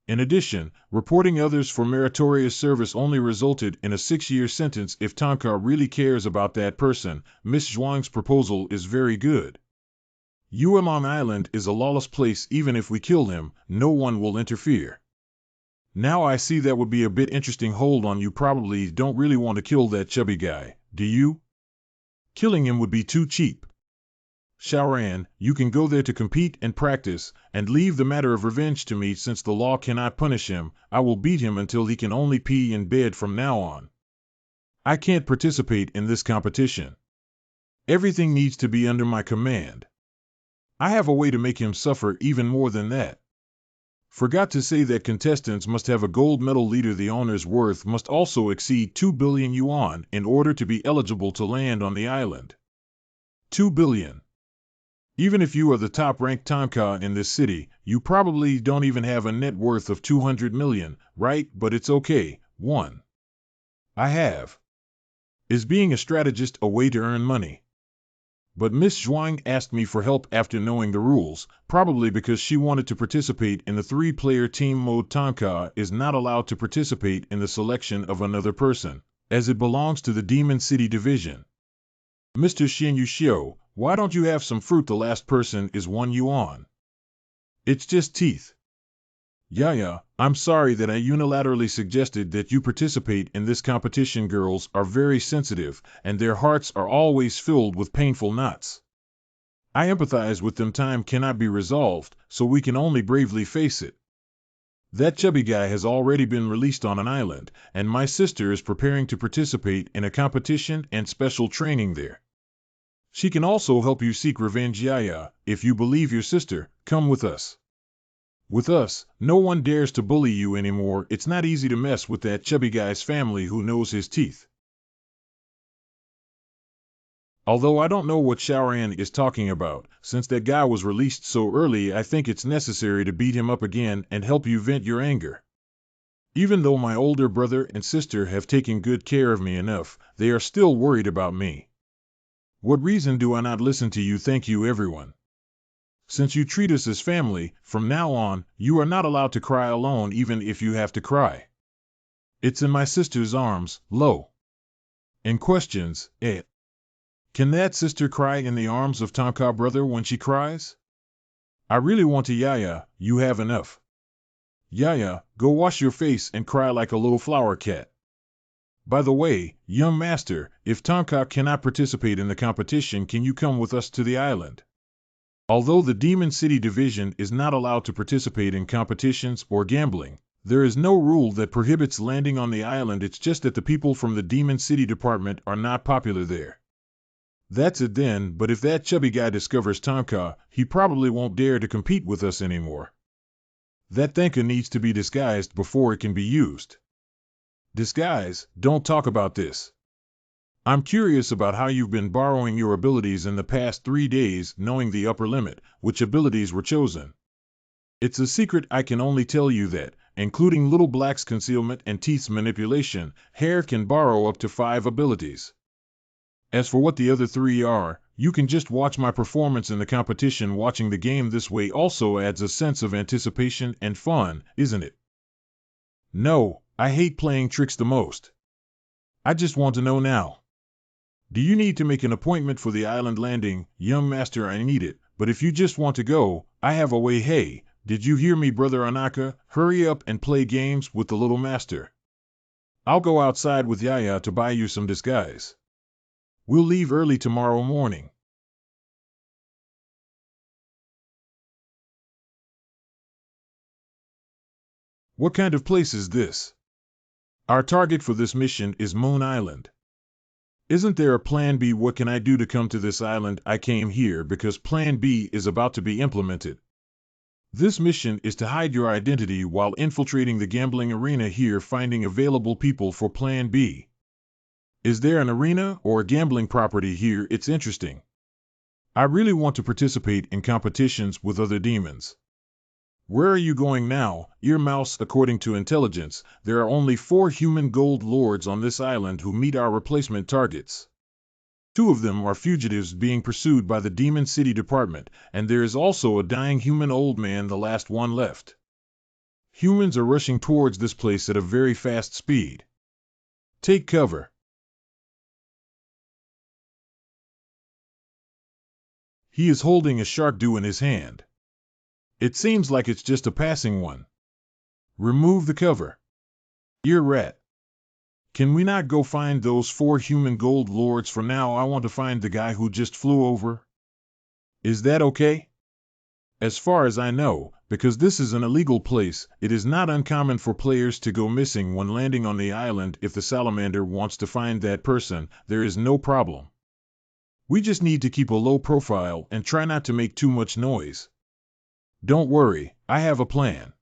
[SPEAKER 1] In addition, reporting others for meritorious service only resulted in a 6-year sentence. If Tonka really cares about that person, Miss Zhuang's proposal is very good. Yuemon Island is a lawless place. Even if we kill him, no one will interfere. Now I see that would be a bit interesting. Hold on, you probably don't really want to kill that chubby guy, do you? Killing him would be too cheap. Xiaoran, you can go there to compete and practice, and leave the matter of revenge to me. Since the law cannot punish him, I will beat him until he can only pee in bed from now on. I can't participate in this competition. Everything needs to be under my command. I have a way to make him suffer even more than that. Forgot to say that contestants must have a gold medal leader. The owner's worth must also exceed 2 billion yuan in order to be eligible to land on the island. 2 billion. Even if you are the top-ranked Tonka in this city, you probably don't even have a net worth of 200 million, right? But it's okay. 1. I have. Is being a strategist a way to earn money? But Miss Zhuang asked me for help after knowing the rules, probably because she wanted to participate in the 3-player team mode. Tonka is not allowed to participate in the selection of another person, as it belongs to the Demon City Division. Mr. Xianyu Xiu, why don't you have some fruit? The last person is 1 yuan. It's just teeth. Yaya, I'm sorry that I unilaterally suggested that you participate in this competition. Girls are very sensitive, and their hearts are always filled with painful knots. I empathize with them. Time cannot be resolved, so we can only bravely face it. That chubby guy has already been released on an island, and my sister is preparing to participate in a competition and special training there. She can also help you seek revenge. Yaya, if you believe your sister, come with us. With us, no one dares to bully you anymore. It's not easy to mess with that chubby guy's family who knows his teeth. Although I don't know what Xiaoran is talking about, since that guy was released so early, I think it's necessary to beat him up again and help you vent your anger. Even though my older brother and sister have taken good care of me enough, they are still worried about me. What reason do I not listen to you? Thank you, everyone. Since you treat us as family, from now on, you are not allowed to cry alone even if you have to cry. It's in my sister's arms, Lo. And questions, Can that sister cry in the arms of Tonka brother when she cries? I really want to. Yaya, you have enough. Yaya, go wash your face and cry like a little flower cat. By the way, young master, if Tonka cannot participate in the competition, can you come with us to the island? Although the Demon City Division is not allowed to participate in competitions or gambling, there is no rule that prohibits landing on the island. It's just that the people from the Demon City Department are not popular there. That's it then, but if that chubby guy discovers Tonka, he probably won't dare to compete with us anymore. That Thanka needs to be disguised before it can be used. Disguise? Don't talk about this. I'm curious about how you've been borrowing your abilities in the past 3 days, knowing the upper limit, which abilities were chosen. It's a secret. I can only tell you that, including Little Black's concealment and teeth's manipulation, Hair can borrow up to 5 abilities. As for what the other 3 are, you can just watch my performance in the competition. Watching the game this way also adds a sense of anticipation and fun, isn't it? No, I hate playing tricks the most. I just want to know now. Do you need to make an appointment for the island landing? Young master, I need it, but if you just want to go, I have a way. Hey, did you hear me, brother Anaka? Hurry up and play games with the little master. I'll go outside with Yaya to buy you some disguise. We'll leave early tomorrow morning. What kind of place is this? Our target for this mission is Moon Island. Isn't there a plan B? What can I do to come to this island? I came here because plan B is about to be implemented. This mission is to hide your identity while infiltrating the gambling arena here, finding available people for plan B. Is there an arena or a gambling property here? It's interesting. I really want to participate in competitions with other demons. Where are you going now, Earmouse? According to intelligence, there are only 4 human gold lords on this island who meet our replacement targets. 2 of them are fugitives being pursued by the Demon City Department, and there is also a dying human old man, the last one left. Humans are rushing towards this place at a very fast speed. Take cover. He is holding a shark dew in his hand. It seems like it's just a passing one. Remove the cover. Ear rat. Can we not go find those 4 human gold lords for now? I want to find the guy who just flew over. Is that okay? As far as I know, because this is an illegal place, it is not uncommon for players to go missing when landing on the island. If the salamander wants to find that person, there is no problem. We just need to keep a low profile and try not to make too much noise. Don't worry, I have a plan.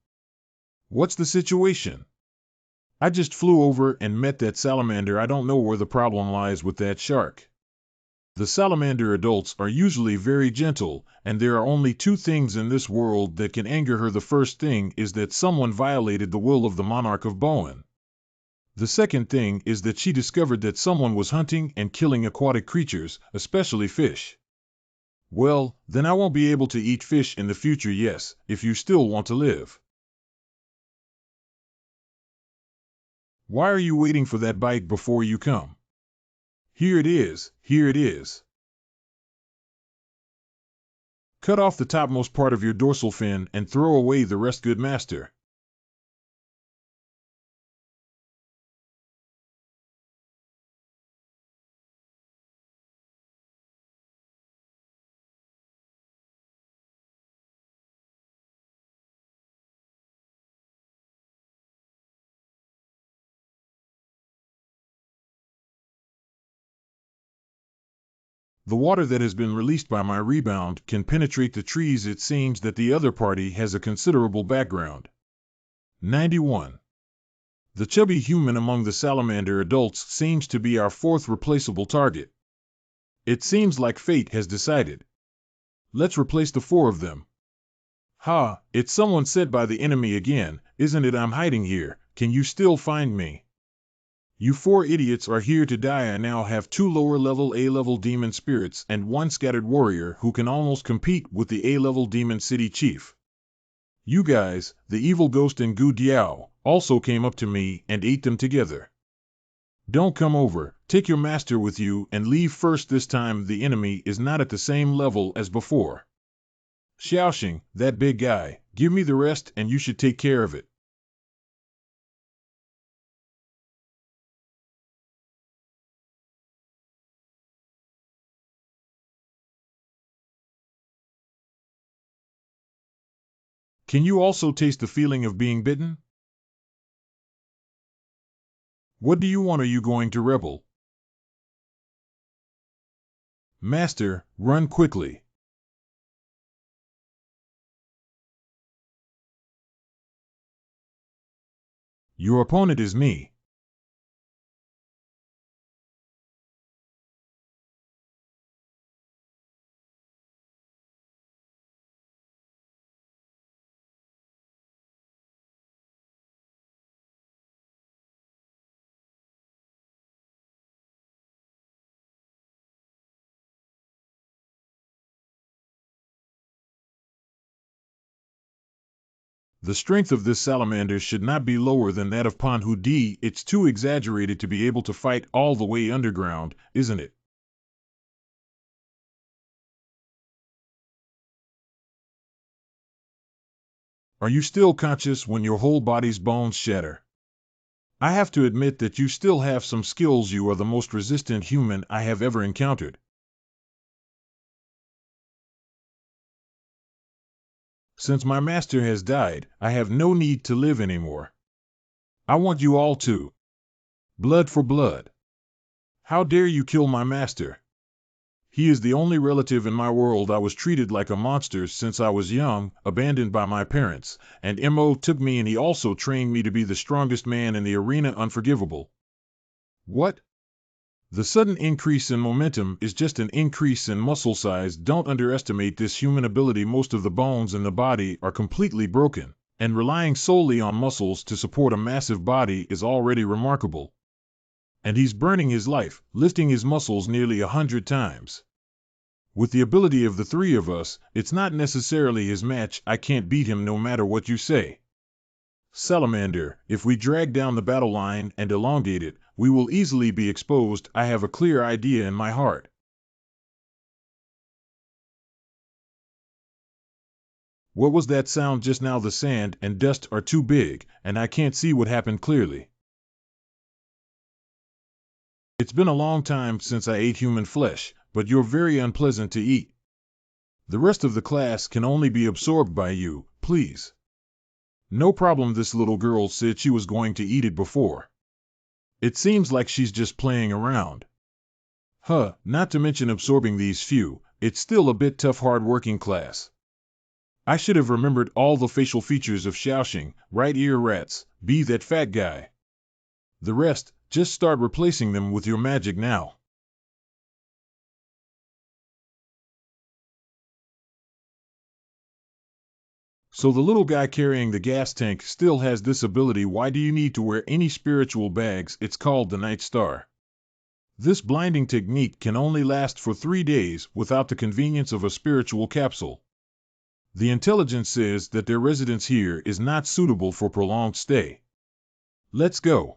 [SPEAKER 1] What's the situation? I just flew over and met that salamander. I don't know where the problem lies with that shark. The salamander adults are usually very gentle, and there are only 2 things in this world that can anger her. The first thing is that someone violated the will of the monarch of Bowen. The second thing is that she discovered that someone was hunting and killing aquatic creatures, especially fish. Well, then I won't be able to eat fish in the future, yes, if you still want to live. Why are you waiting for that bite before you come? Here it is, here it is. Cut off the topmost part of your dorsal fin and throw away the rest, good master. The water that has been released by my rebound can penetrate the trees. It seems that the other party has a considerable background. 91. The chubby human among the salamander adults seems to be our 4th replaceable target. It seems like fate has decided. Let's replace the 4 of them. Ha, it's someone sent by the enemy again, isn't it? I'm hiding here. Can you still find me? You 4 idiots are here to die. I now have 2 lower-level A-level demon spirits and 1 scattered warrior who can almost compete with the A-level demon city chief. You guys, the evil ghost and Gu Diao, also came up to me and ate them together. Don't come over, take your master with you and leave first. This time the enemy is not at the same level as before. Xiaoxing, that big guy, give me the rest and you should take care of it. Can you also taste the feeling of being bitten? What do you want? Are you going to rebel? Master, run quickly. Your opponent is me. The strength of this salamander should not be lower than that of Panhu D. It's too exaggerated to be able to fight all the way underground, isn't it? Are you still conscious when your whole body's bones shatter? I have to admit that you still have some skills. You are the most resistant human I have ever encountered. Since my master has died, I have no need to live anymore. I want you all to. Blood for blood. How dare you kill my master? He is the only relative in my world. I was treated like a monster since I was young, abandoned by my parents, and Mo took me and he also trained me to be the strongest man in the arena. Unforgivable. What? The sudden increase in momentum is just an increase in muscle size. Don't underestimate this human ability. Most of the bones in the body are completely broken, and relying solely on muscles to support a massive body is already remarkable. And he's burning his life, lifting his muscles nearly 100 times. With the ability of the three of us, it's not necessarily his match. I can't beat him no matter what you say. Salamander, if we drag down the battle line and elongate it, we will easily be exposed. I have a clear idea in my heart. What was that sound just now? The sand and dust are too big, and I can't see what happened clearly. It's been a long time since I ate human flesh, but you're very unpleasant to eat. The rest of the class can only be absorbed by you, please. No problem. This little girl said she was going to eat it before. It seems like she's just playing around. Not to mention absorbing these few, it's still a bit tough. Hard-working class. I should have remembered all the facial features of Xiaoxing. Right ear rats, be that fat guy. The rest, just start replacing them with your magic now. So the little guy carrying the gas tank still has this ability. Why do you need to wear any spiritual bags? It's called the Night Star. This blinding technique can only last for 3 days without the convenience of a spiritual capsule. The intelligence says that their residence here is not suitable for prolonged stay. Let's go.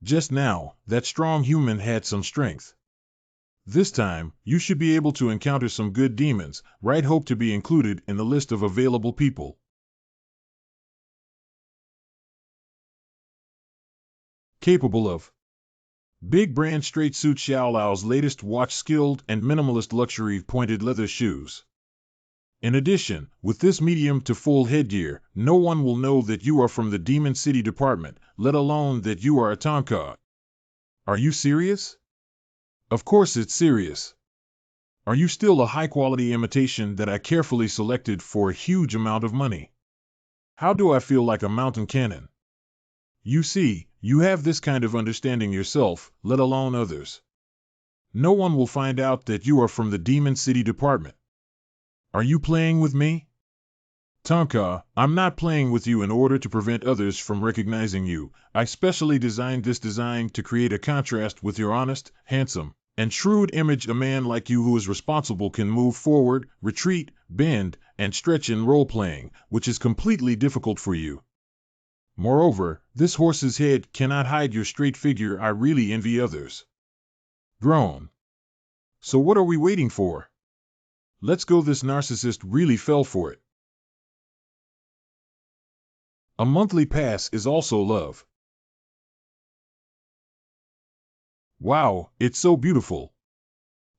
[SPEAKER 1] Just now, that strong human had some strength. This time, you should be able to encounter some good demons, right? Hope to be included in the list of available people. Capable of big brand straight suit, Xiaolao's latest watch, skilled and minimalist luxury pointed leather shoes. In addition, with this medium to full headgear, no one will know that you are from the Demon City Department, let alone that you are a Tonka. Are you serious? Of course it's serious. Are you still a high-quality imitation that I carefully selected for a huge amount of money? How do I feel like a mountain cannon? You see, you have this kind of understanding yourself, let alone others. No one will find out that you are from the Demon City Department. Are you playing with me? Tonka, I'm not playing with you. In order to prevent others from recognizing you, I specially designed this design to create a contrast with your honest, handsome, and shrewd image. A man like you who is responsible can move forward, retreat, bend, and stretch in role-playing, which is completely difficult for you. Moreover, this horse's head cannot hide your straight figure. I really envy others. Groan. So what are we waiting for? Let's go. This narcissist really fell for it. A monthly pass is also love. Wow, it's so beautiful.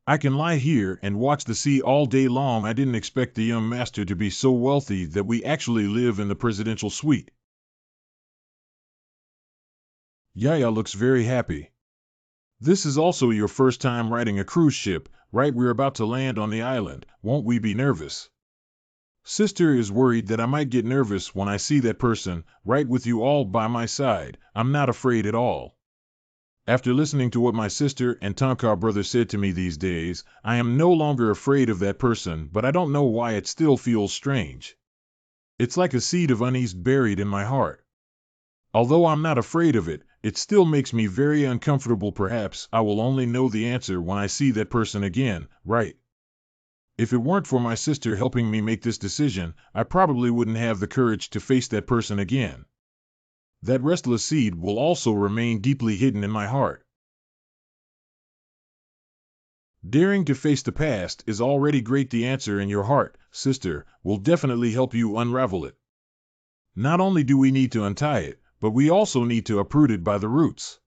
[SPEAKER 1] I can lie here and watch the sea all day long. I didn't expect the young master to be so wealthy that we actually live in the presidential suite. Yaya looks very happy. This is also your first time riding a cruise ship, right? We're about to land on the island. Won't we be nervous? Sister is worried that I might get nervous when I see that person, right, with you all by my side. I'm not afraid at all. After listening to what my sister and Tonka brother said to me these days, I am no longer afraid of that person, but I don't know why it still feels strange. It's like a seed of unease buried in my heart. Although I'm not afraid of it, it still makes me very uncomfortable. Perhaps I will only know the answer when I see that person again, right? If it weren't for my sister helping me make this decision, I probably wouldn't have the courage to face that person again. That restless seed will also remain deeply hidden in my heart. Daring to face the past is already great. The answer in your heart, sister, will definitely help you unravel it. Not only do we need to untie it, but we also need to uproot it by the roots.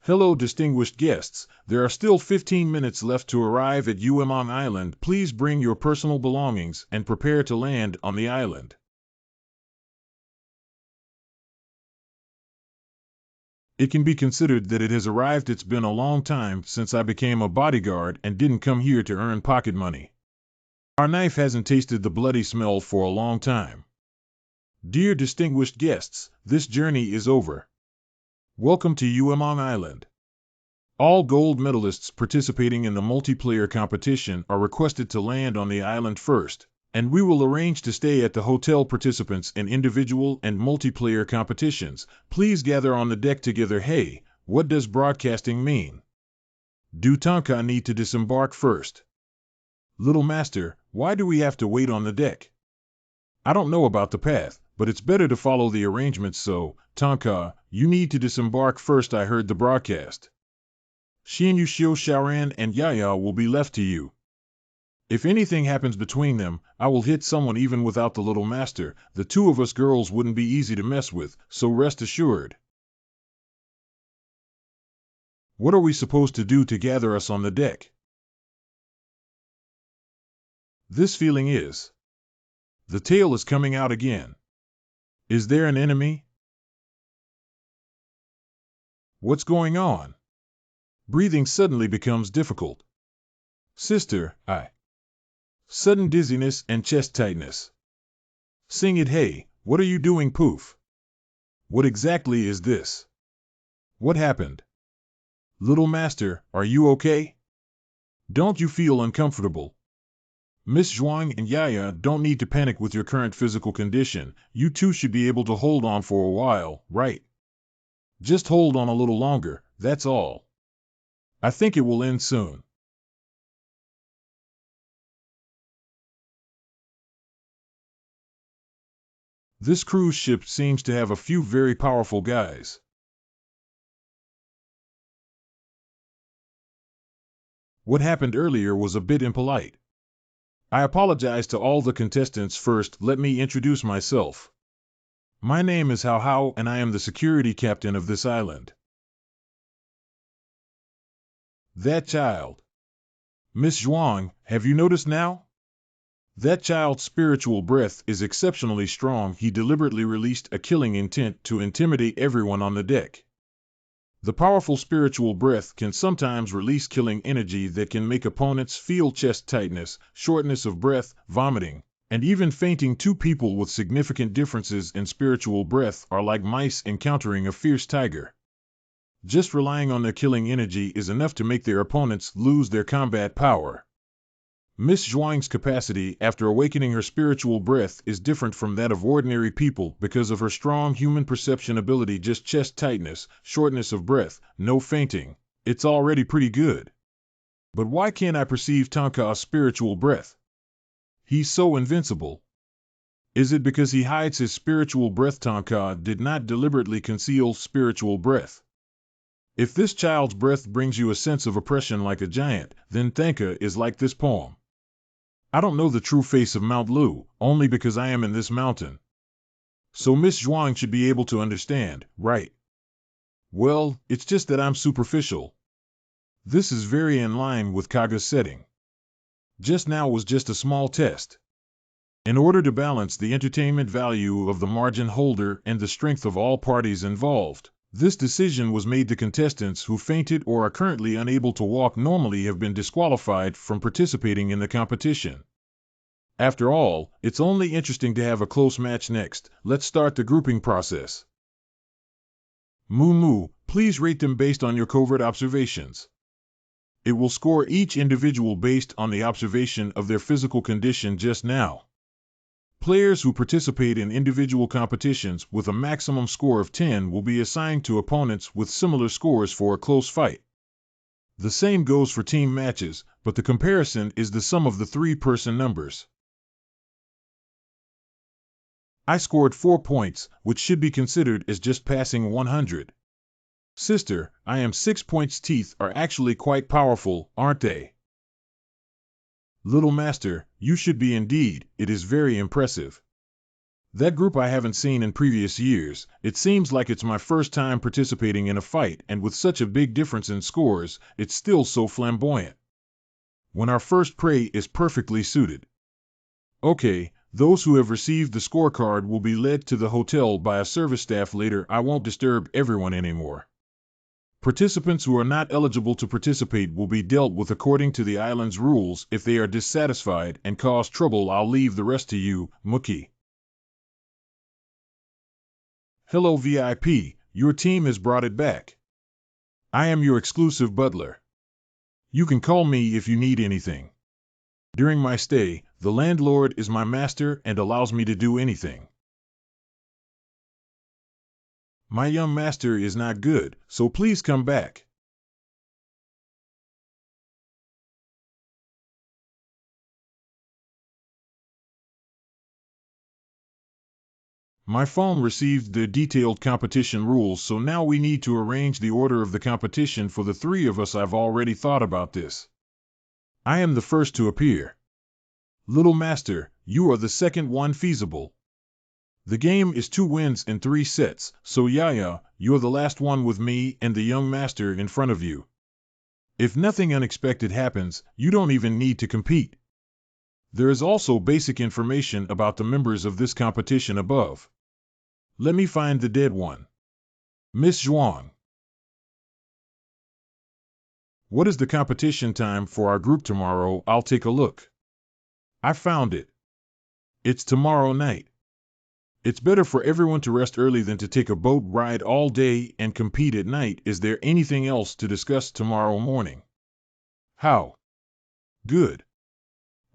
[SPEAKER 1] Hello, distinguished guests. There are still 15 minutes left to arrive at Uemong Island. Please bring your personal belongings and prepare to land on the island. It can be considered that it has arrived. It's been a long time since I became a bodyguard and didn't come here to earn pocket money. Our knife hasn't tasted the bloody smell for a long time. Dear distinguished guests, this journey is over. Welcome to Uemong Island. All gold medalists participating in the multiplayer competition are requested to land on the island first, and we will arrange to stay at the hotel. Participants in individual and multiplayer competitions, please gather on the deck together. Hey, what does broadcasting mean? Do Tonka need to disembark first? Little Master, why do we have to wait on the deck? I don't know about the path, but it's better to follow the arrangements. So, Tonka, you need to disembark first. I heard the broadcast. Xianyu, Xiu, Xiaoran, and Yaya will be left to you. If anything happens between them, I will hit someone. Even without the Little Master, the two of us girls wouldn't be easy to mess with, so rest assured. What are we supposed to do to gather us on the deck? This feeling is. The tail is coming out again. Is there an enemy? What's going on? Breathing suddenly becomes difficult. Sister, Sudden dizziness and chest tightness. Sing it. Hey, what are you doing? Poof. What exactly is this? What happened? Little Master, are you okay? Don't you feel uncomfortable? Miss Zhuang and Yaya don't need to panic with your current physical condition. You two should be able to hold on for a while, right? Just hold on a little longer, that's all. I think it will end soon. This cruise ship seems to have a few very powerful guys. What happened earlier was a bit impolite. I apologize to all the contestants. First, let me introduce myself. My name is Hao Hao, and I am the security captain of this island. That child. Miss Zhuang, have you noticed now? That child's spiritual breath is exceptionally strong. He deliberately released a killing intent to intimidate everyone on the deck. The powerful spiritual breath can sometimes release killing energy that can make opponents feel chest tightness, shortness of breath, vomiting, and even fainting. Two people with significant differences in spiritual breath are like mice encountering a fierce tiger. Just relying on their killing energy is enough to make their opponents lose their combat power. Miss Zhuang's capacity after awakening her spiritual breath is different from that of ordinary people because of her strong human perception ability. Just chest tightness, shortness of breath, no fainting. It's already pretty good. But why can't I perceive Tonka's spiritual breath? He's so invincible. Is it because he hides his spiritual breath? Tonka did not deliberately conceal spiritual breath. If this child's breath brings you a sense of oppression like a giant, then Tonka is like this poem. I don't know the true face of Mount Lu, only because I am in this mountain. So Miss Zhuang should be able to understand, right? Well, it's just that I'm superficial. This is very in line with Kaga's setting. Just now was just a small test. In order to balance the entertainment value of the margin holder and the strength of all parties involved, this decision was made. The contestants who fainted or are currently unable to walk normally have been disqualified from participating in the competition. After all, it's only interesting to have a close match. Next, let's start the grouping process. Moo, please rate them based on your covert observations. It will score each individual based on the observation of their physical condition just now. Players who participate in individual competitions with a maximum score of 10 will be assigned to opponents with similar scores for a close fight. The same goes for team matches, but the comparison is the sum of the three-person numbers. I scored 4 points, which should be considered as just passing 100. Sister, I am 6 points. Teeth are actually quite powerful, aren't they? Little Master, you should be indeed. It is very impressive. That group I haven't seen in previous years. It seems like it's my first time participating in a fight, and with such a big difference in scores, it's still so flamboyant. When our first prey is perfectly suited. Okay, those who have received the scorecard will be led to the hotel by a service staff later. I won't disturb everyone anymore. Participants who are not eligible to participate will be dealt with according to the island's rules. If they are dissatisfied and cause trouble, I'll leave the rest to you, Mookie. Hello VIP, your team has brought it back. I am your exclusive butler. You can call me if you need anything. During my stay, the landlord is my master and allows me to do anything. My young master is not good, so please come back. My phone received the detailed competition rules, so now we need to arrange the order of the competition for the three of us. I've already thought about this. I am the first to appear. Little Master, you are the second one feasible. The game is 2 wins in 3 sets, so Yaya, you're the last one with me and the young master in front of you. If nothing unexpected happens, you don't even need to compete. There is also basic information about the members of this competition above. Let me find the dead one. Miss Zhuang. What is the competition time for our group tomorrow? I'll take a look. I found it. It's tomorrow night. It's better for everyone to rest early than to take a boat ride all day and compete at night. Is there anything else to discuss tomorrow morning? How? Good.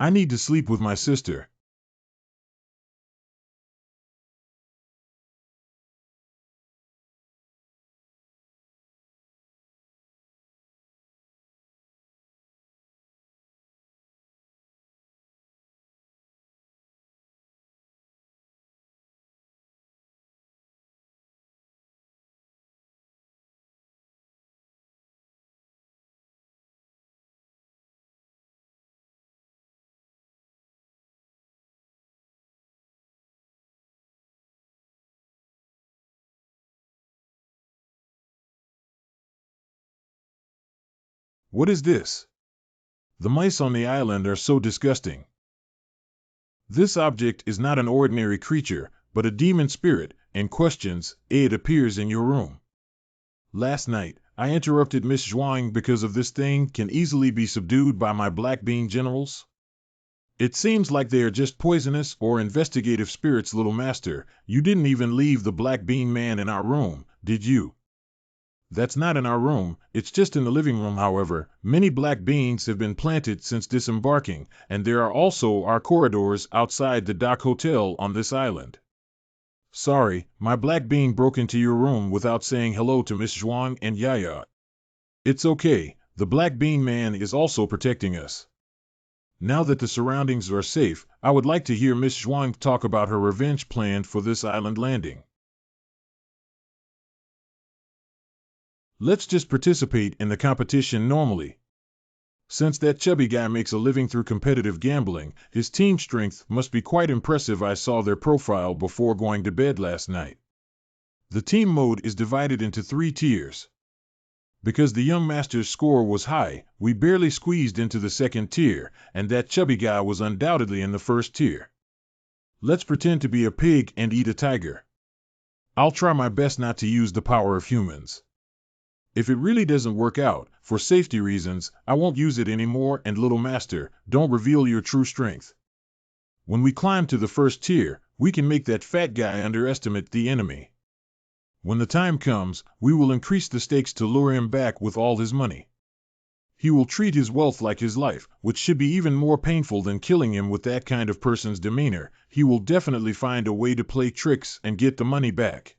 [SPEAKER 1] I need to sleep with my sister. What is this? The mice on the island are so disgusting. This object is not an ordinary creature, but a demon spirit, and questions, it appears in your room. Last night, I interrupted Miss Zhuang because of this thing can easily be subdued by my black bean generals. It seems like they are just poisonous or investigative spirits. Little Master, you didn't even leave the black bean man in our room, did you? That's not in our room, it's just in the living room. However, many black beans have been planted since disembarking, and there are also our corridors outside the dock hotel on this island. Sorry, my black bean broke into your room without saying hello to Miss Zhuang and Yaya. It's okay, the black bean man is also protecting us. Now that the surroundings are safe, I would like to hear Miss Zhuang talk about her revenge plan for this island landing. Let's just participate in the competition normally. Since that chubby guy makes a living through competitive gambling, his team strength must be quite impressive. I saw their profile before going to bed last night. The team mode is divided into 3 tiers. Because the young master's score was high, we barely squeezed into the 2nd tier, and that chubby guy was undoubtedly in the 1st tier. Let's pretend to be a pig and eat a tiger. I'll try my best not to use the power of humans. If it really doesn't work out, for safety reasons, I won't use it anymore. And Little Master, don't reveal your true strength. When we climb to the 1st tier, we can make that fat guy underestimate the enemy. When the time comes, we will increase the stakes to lure him back with all his money. He will treat his wealth like his life, which should be even more painful than killing him. With that kind of person's demeanor, he will definitely find a way to play tricks and get the money back.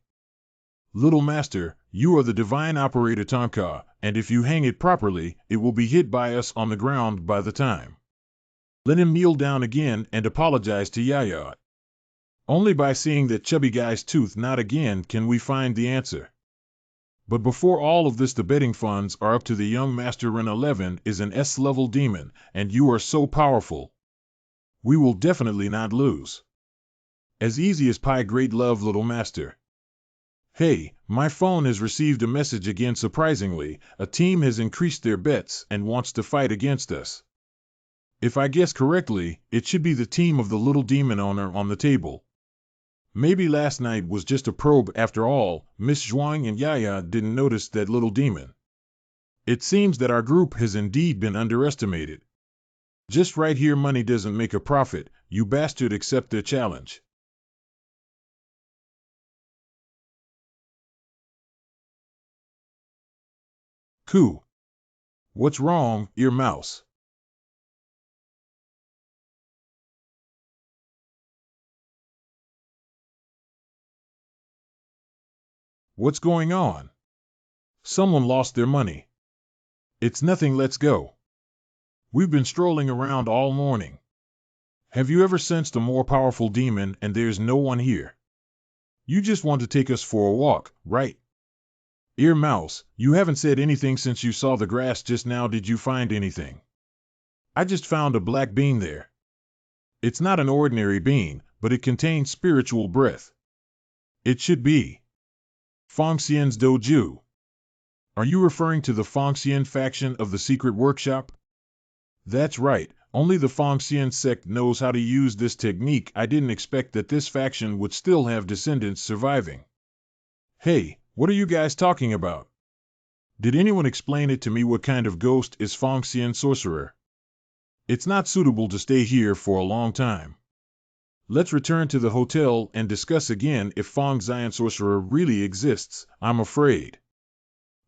[SPEAKER 1] Little Master, you are the divine operator Tonka, and if you hang it properly, it will be hit by us on the ground by the time. Let him kneel down again and apologize to Yaya. Only by seeing that chubby guy's tooth not again can we find the answer. But before all of this, the betting funds are up to the young master. Ren 11 is an S-level demon, and you are so powerful. We will definitely not lose. As easy as pie. Great love, Little Master. Hey, my phone has received a message again. Surprisingly, a team has increased their bets and wants to fight against us. If I guess correctly, it should be the team of the little demon owner on the table. Maybe last night was just a probe after all. Miss Zhuang and Yaya didn't notice that little demon. It seems that our group has indeed been underestimated. Just right here, money doesn't make a profit. You bastard, accept their challenge. Coo. What's wrong, ear mouse? What's going on? Someone lost their money. It's nothing, let's go. We've been strolling around all morning. Have you ever sensed a more powerful demon and there's no one here? You just want to take us for a walk, right? Ear mouse, you haven't said anything since you saw the grass just now. Did you find anything? I just found a black bean there. It's not an ordinary bean, but it contains spiritual breath. It should be Feng Xian's doju. Are you referring to the Feng Xian faction of the secret workshop? That's right, only the Feng Xian sect knows how to use this technique. I didn't expect that this faction would still have descendants surviving. Hey, what are you guys talking about? Did anyone explain it to me? What kind of ghost is Feng Xian sorcerer? It's not suitable to stay here for a long time. Let's return to the hotel and discuss again if Feng Xian sorcerer really exists. I'm afraid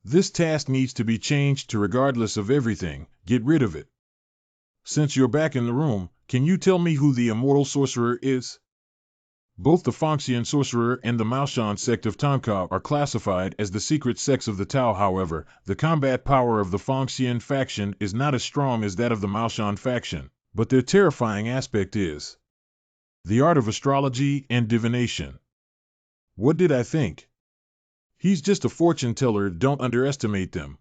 [SPEAKER 1] this task needs to be changed to regardless of everything, get rid of it. Since you're back in the room, can you tell me who the immortal sorcerer is? Both the Feng Xian sorcerer and the Maoshan sect of Tonka are classified as the secret sects of the Tao. However, the combat power of the Feng Xian faction is not as strong as that of the Maoshan faction, but their terrifying aspect is the art of astrology and divination. What did I think? He's just a fortune teller, don't underestimate them.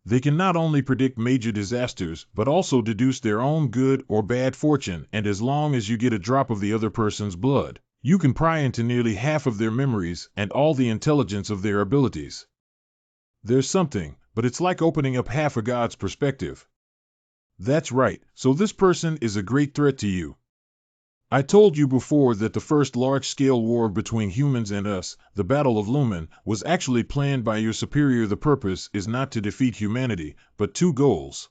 [SPEAKER 1] They can not only predict major disasters, but also deduce their own good or bad fortune, and as long as you get a drop of the other person's blood, you can pry into nearly half of their memories and all the intelligence of their abilities. There's something, but it's like opening up half a god's perspective. That's right, so this person is a great threat to you. I told you before that the first large-scale war between humans and us, the Battle of Lumen, was actually planned by your superior. The purpose is not to defeat humanity, but two goals.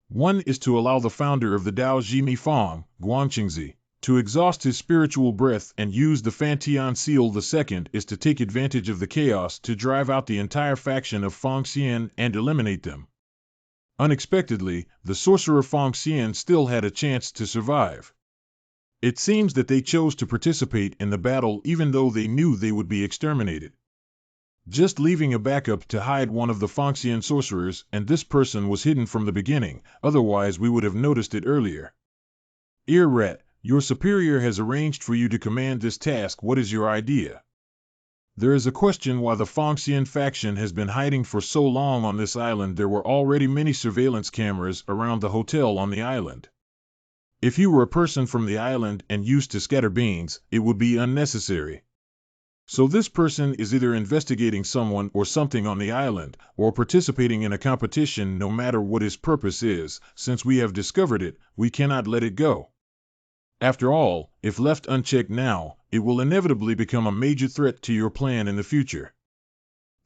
[SPEAKER 1] One is to allow the founder of the Dao Jimi Fang, Guangqingzi, to exhaust his spiritual breath and use the Fantian seal. The second is to take advantage of the chaos to drive out the entire faction of Feng Xian and eliminate them. Unexpectedly, the sorcerer Feng Xian still had a chance to survive. It seems that they chose to participate in the battle even though they knew they would be exterminated. Just leaving a backup to hide one of the Feng Xian sorcerers, and this person was hidden from the beginning, otherwise we would have noticed it earlier. Ear Rat, your superior has arranged for you to command this task. What is your idea? There is a question why the Feng Xian faction has been hiding for so long on this island. There were already many surveillance cameras around the hotel on the island. If you were a person from the island and used to scatter beans, it would be unnecessary. So this person is either investigating someone or something on the island, or participating in a competition. No matter what his purpose is, since we have discovered it, we cannot let it go. After all, if left unchecked now, it will inevitably become a major threat to your plan in the future.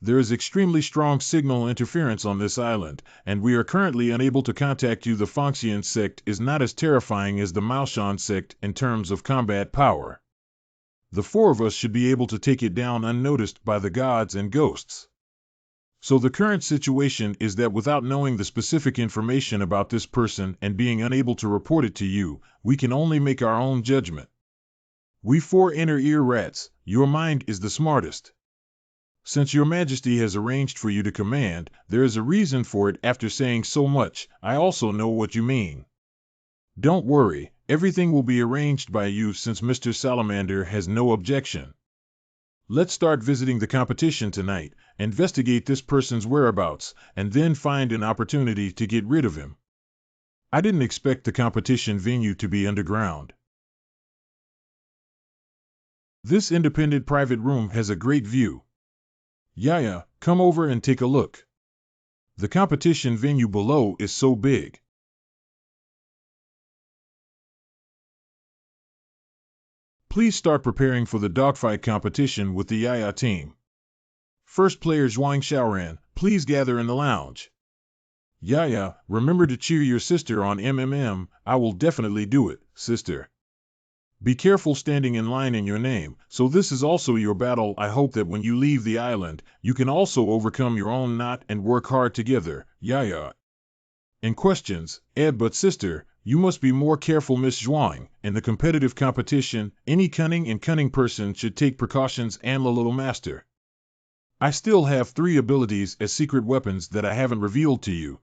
[SPEAKER 1] There is extremely strong signal interference on this island, and we are currently unable to contact you. The Feng Xian sect is not as terrifying as the Maoshan sect in terms of combat power. The four of us should be able to take it down unnoticed by the gods and ghosts. So the current situation is that without knowing the specific information about this person and being unable to report it to you, we can only make our own judgment. We four inner ear rats, your mind is the smartest. Since your majesty has arranged for you to command, there is a reason for it. After saying so much, I also know what you mean. Don't worry, everything will be arranged by you since Mr. Salamander has no objection. Let's start visiting the competition tonight, investigate this person's whereabouts, and then find an opportunity to get rid of him. I didn't expect the competition venue to be underground. This independent private room has a great view. Yaya, come over and take a look. The competition venue below is so big. Please start preparing for the dogfight competition with the Yaya team. First player Zhuang Xiaoran, please gather in the lounge. Yeah, remember to cheer your sister on MMM, I will definitely do it, sister. Be careful standing in line in your name, so this is also your battle. I hope that when you leave the island, you can also overcome your own knot and work hard together, yeah. In questions, Ed but sister, you must be more careful Miss Zhuang. In the competitive competition, any cunning person should take precautions and the little master. I still have 3 abilities as secret weapons that I haven't revealed to you.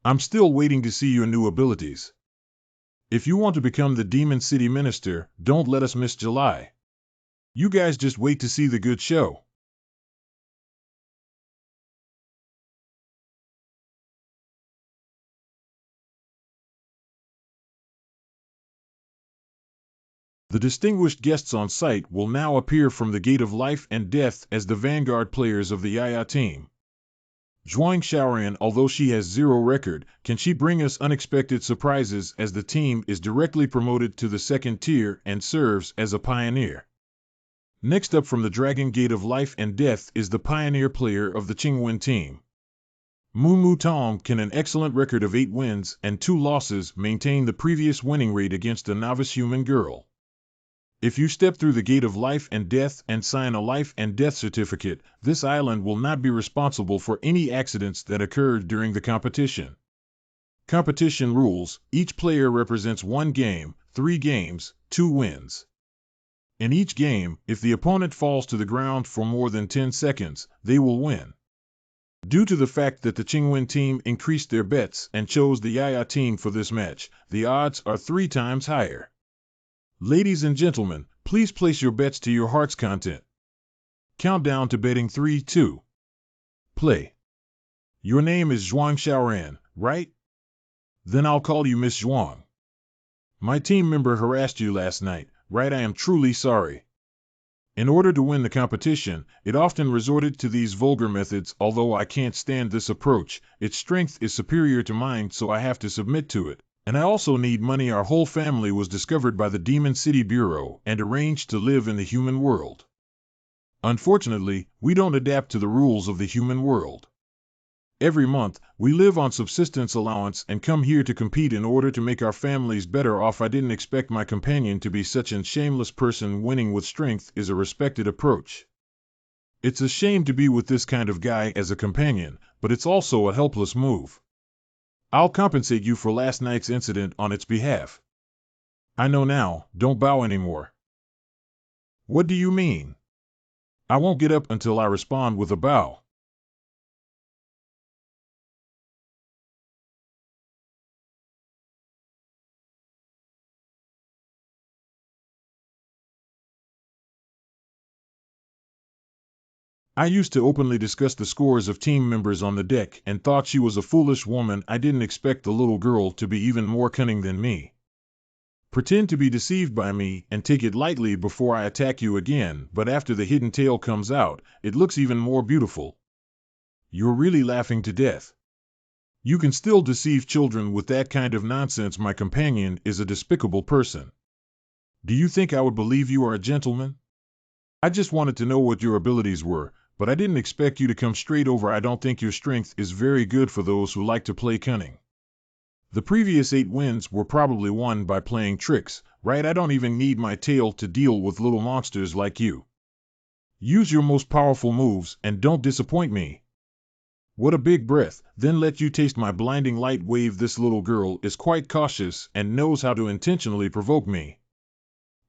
[SPEAKER 1] I'm still waiting to see your new abilities. If you want to become the Demon City Minister, don't let us miss July. You guys just wait to see the good show. The distinguished guests on site will now appear from the Gate of Life and Death as the vanguard players of the Yaya team. Zhuang Xiaoran, although she has 0 record, can she bring us unexpected surprises as the team is directly promoted to the 2nd tier and serves as a pioneer. Next up from the Dragon Gate of Life and Death is the pioneer player of the Qingwen team. Mu Tong can an excellent record of 8 wins and 2 losses maintain the previous winning rate against a novice human girl. If you step through the Gate of Life and Death and sign a life and death certificate, this island will not be responsible for any accidents that occurred during the competition. Competition rules: each player represents 1 game, 3 games, 2 wins. In each game, if the opponent falls to the ground for more than 10 seconds, they will win. Due to the fact that the Qingwen team increased their bets and chose the Yaya team for this match, the odds are 3 times higher. Ladies and gentlemen, please place your bets to your heart's content. Countdown to betting 3, 2. Play. Your name is Zhuang Xiaoran, right? Then I'll call you Miss Zhuang. My team member harassed you last night, right? I am truly sorry. In order to win the competition, it often resorted to these vulgar methods. Although I can't stand this approach, its strength is superior to mine, so I have to submit to it. And I also need money. Our whole family was discovered by the Demon City Bureau and arranged to live in the human world. Unfortunately, we don't adapt to the rules of the human world. Every month, we live on subsistence allowance and come here to compete in order to make our families better off. I didn't expect my companion to be such a shameless person. Winning with strength is a respected approach. It's a shame to be with this kind of guy as a companion, but it's also a helpless move. I'll compensate you for last night's incident on its behalf. I know now, don't bow anymore. What do you mean? I won't get up until I respond with a bow. I used to openly discuss the scores of team members on the deck and thought she was a foolish woman. I didn't expect the little girl to be even more cunning than me. Pretend to be deceived by me and take it lightly before I attack you again, but after the hidden tail comes out, it looks even more beautiful. You're really laughing to death. You can still deceive children with that kind of nonsense. My companion is a despicable person. Do you think I would believe you are a gentleman? I just wanted to know what your abilities were, but I didn't expect you to come straight over. I don't think your strength is very good for those who like to play cunning. The previous 8 wins were probably won by playing tricks, right? I don't even need my tail to deal with little monsters like you. Use your most powerful moves and don't disappoint me. What a big breath, then let you taste my blinding light wave. This little girl is quite cautious and knows how to intentionally provoke me.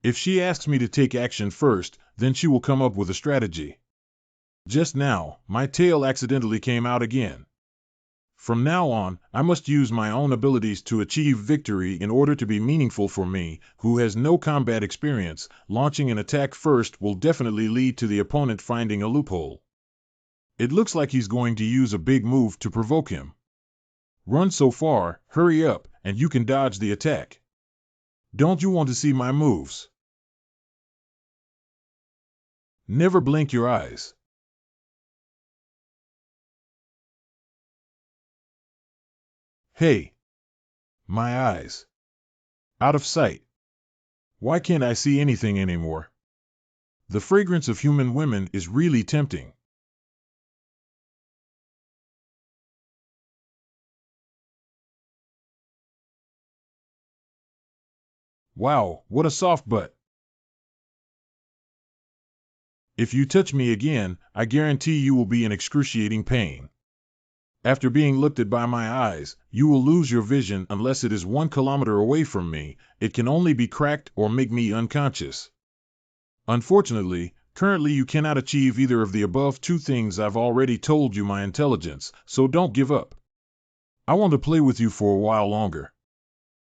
[SPEAKER 1] If she asks me to take action first, then she will come up with a strategy. Just now, my tail accidentally came out again. From now on, I must use my own abilities to achieve victory in order to be meaningful for me, who has no combat experience. Launching an attack first will definitely lead to the opponent finding a loophole. It looks like he's going to use a big move to provoke him. Run so far, hurry up, and you can dodge the attack. Don't you want to see my moves? Never blink your eyes. Hey! My eyes. Out of sight. Why can't I see anything anymore? The fragrance of human women is really tempting. Wow, what a soft butt. If you touch me again, I guarantee you will be in excruciating pain. After being looked at by my eyes, you will lose your vision unless it is 1 kilometer away from me. It can only be cracked or make me unconscious. Unfortunately, currently you cannot achieve either of the above two things. I've already told you my intelligence, so don't give up. I want to play with you for a while longer.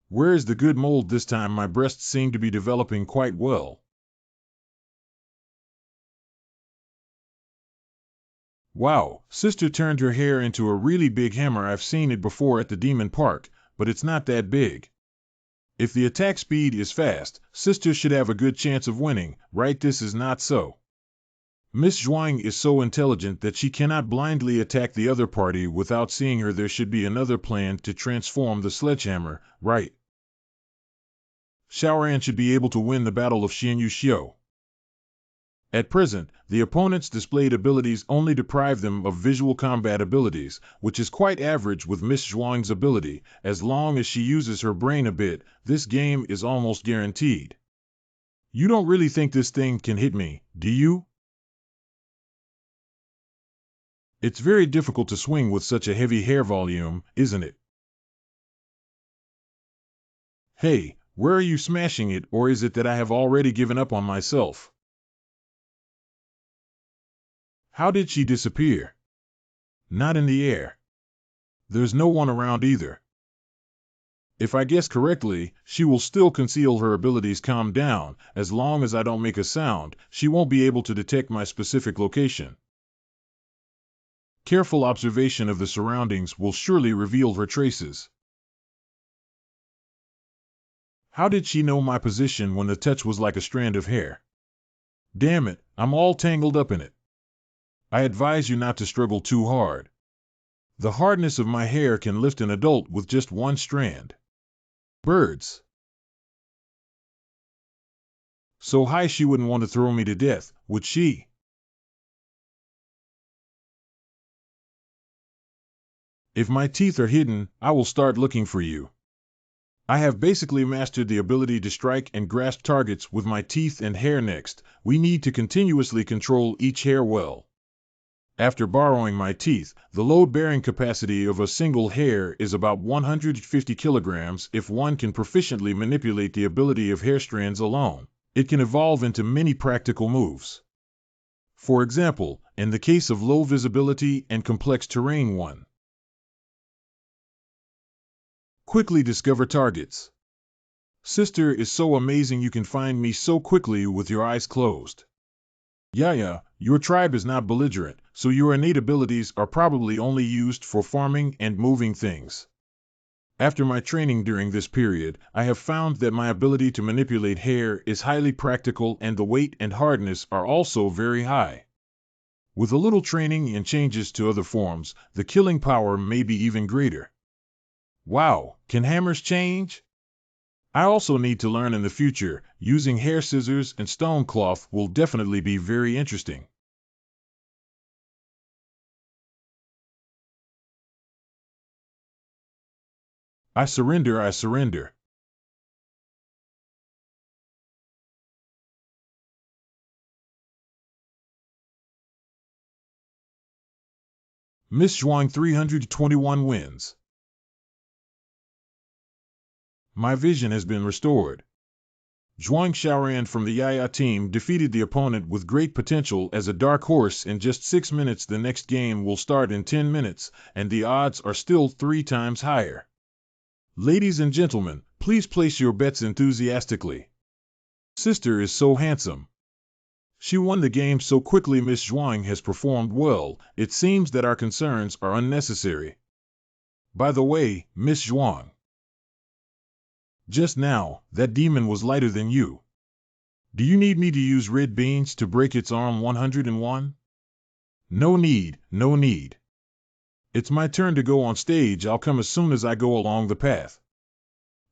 [SPEAKER 1] Where is the good mold this time? My breasts seem to be developing quite well. Wow, sister turned her hair into a really big hammer. I've seen it before at the Demon Park, but it's not that big. If the attack speed is fast, sister should have a good chance of winning, right? This is not so. Miss Zhuang is so intelligent that she cannot blindly attack the other party without seeing her. There should be another plan to transform the sledgehammer, right? Xiaoran should be able to win the Battle of Xianyu Xiu. At present, the opponent's displayed abilities only deprive them of visual combat abilities, which is quite average with Miss Zhuang's ability. As long as she uses her brain a bit, this game is almost guaranteed. You don't really think this thing can hit me, do you? It's very difficult to swing with such a heavy hair volume, isn't it? Hey, where are you smashing it, or is it that I have already given up on myself? How did she disappear? Not in the air. There's no one around either. If I guess correctly, she will still conceal her abilities. Calm down. As long as I don't make a sound, she won't be able to detect my specific location. Careful observation of the surroundings will surely reveal her traces. How did she know my position when the touch was like a strand of hair? Damn it, I'm all tangled up in it. I advise you not to struggle too hard. The hardness of my hair can lift an adult with just one strand. Birds. So high she wouldn't want to throw me to death, would she? If my teeth are hidden, I will start looking for you. I have basically mastered the ability to strike and grasp targets with my teeth and hair. Next, we need to continuously control each hair well. After borrowing my teeth, the load-bearing capacity of a single hair is about 150 kilograms. If one can proficiently manipulate the ability of hair strands alone, it can evolve into many practical moves. For example, in the case of low visibility and complex terrain, one quickly discover targets. Sister is so amazing, you can find me so quickly with your eyes closed. Yeah, your tribe is not belligerent, so your innate abilities are probably only used for farming and moving things. After my training during this period, I have found that my ability to manipulate hair is highly practical, and the weight and hardness are also very high. With a little training and changes to other forms, the killing power may be even greater. Wow, can hammers change? I also need to learn in the future. Using hair scissors and stone cloth will definitely be very interesting. I surrender, I surrender. Miss Zhuang 321 wins. My vision has been restored. Zhuang Xiaoran from the Yaya team defeated the opponent with great potential as a dark horse in just 6 minutes. The next game will start in 10 minutes, and the odds are still 3 times higher. Ladies and gentlemen, please place your bets enthusiastically. Sister is so handsome. She won the game so quickly. Miss Zhuang has performed well. It seems that our concerns are unnecessary. By the way, Miss Zhuang, just now, that demon was lighter than you. Do you need me to use red beans to break its arm? 101? No need, no need. It's my turn to go on stage. I'll come as soon as I go along the path.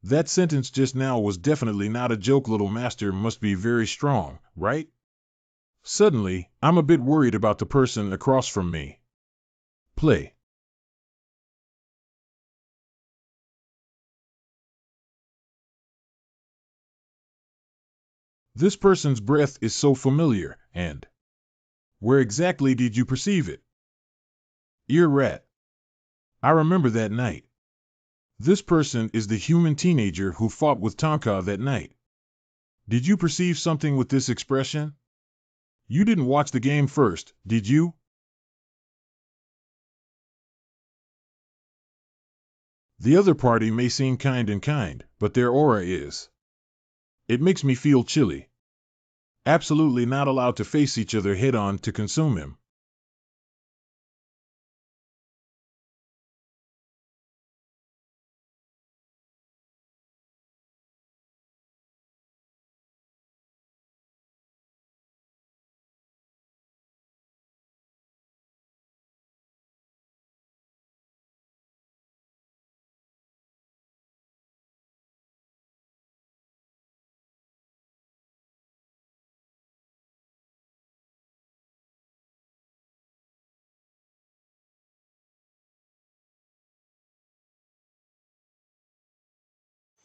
[SPEAKER 1] That sentence just now was definitely not a joke. Little master must be very strong, right? Suddenly, I'm a bit worried about the person across from me. Play. This person's breath is so familiar, and where exactly did you perceive it? Ear rat. I remember that night. This person is the human teenager who fought with Tonka that night. Did you perceive something with this expression? You didn't watch the game first, did you? The other party may seem kind, but their aura is. It makes me feel chilly. Absolutely not allowed to face each other head-on to consume him.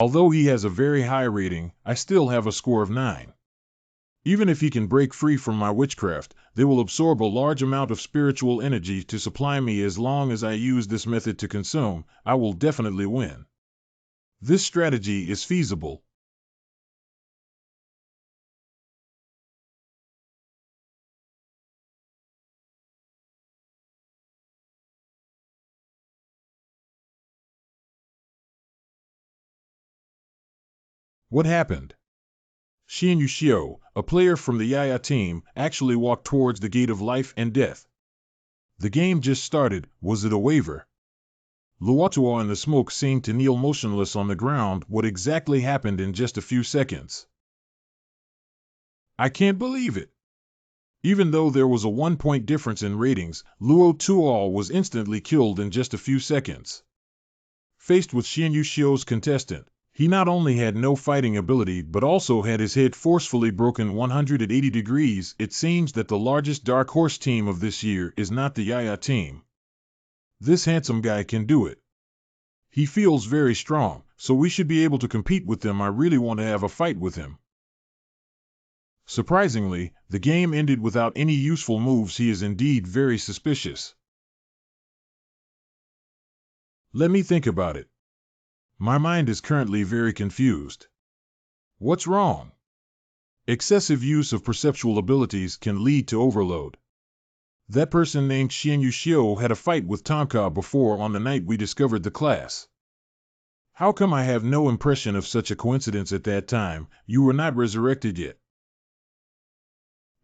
[SPEAKER 1] Although he has a very high rating, I still have a score of 9. Even if he can break free from my witchcraft, they will absorb a large amount of spiritual energy to supply me. As long as I use this method to consume, I will definitely win. This strategy is feasible. What happened? Xian Yuxiu, a player from the Yaya team, actually walked towards the gate of life and death. The game just started. Was it a waiver? Luotua and the smoke seemed to kneel motionless on the ground. What exactly happened in just a few seconds? I can't believe it. Even though there was a 1-point difference in ratings, Luo Tuol was instantly killed in just a few seconds. Faced with Xian Yuxiu's contestant, he not only had no fighting ability but also had his head forcefully broken 180 degrees. It seems that the largest dark horse team of this year is not the Yaya team. This handsome guy can do it. He feels very strong, so we should be able to compete with them. I really want to have a fight with him. Surprisingly, the game ended without any useful moves. He is indeed very suspicious. Let me think about it. My mind is currently very confused. What's wrong? Excessive use of perceptual abilities can lead to overload. That person named Xian Yuxiu had a fight with Tonka before on the night we discovered the class. How come I have no impression of such a coincidence at that time? You were not resurrected yet.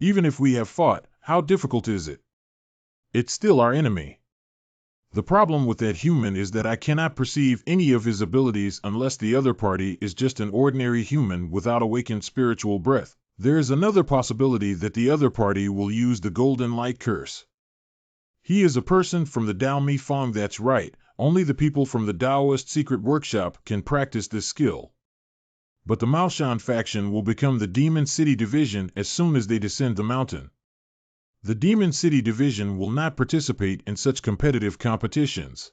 [SPEAKER 1] Even if we have fought, how difficult is it? It's still our enemy. The problem with that human is that I cannot perceive any of his abilities unless the other party is just an ordinary human without awakened spiritual breath. There is another possibility that the other party will use the Golden Light Curse. He is a person from the Dao Mi Fong. That's right, only the people from the Taoist Secret Workshop can practice this skill. But the Maoshan faction will become the Demon City Division as soon as they descend the mountain. The Demon City Division will not participate in such competitive competitions.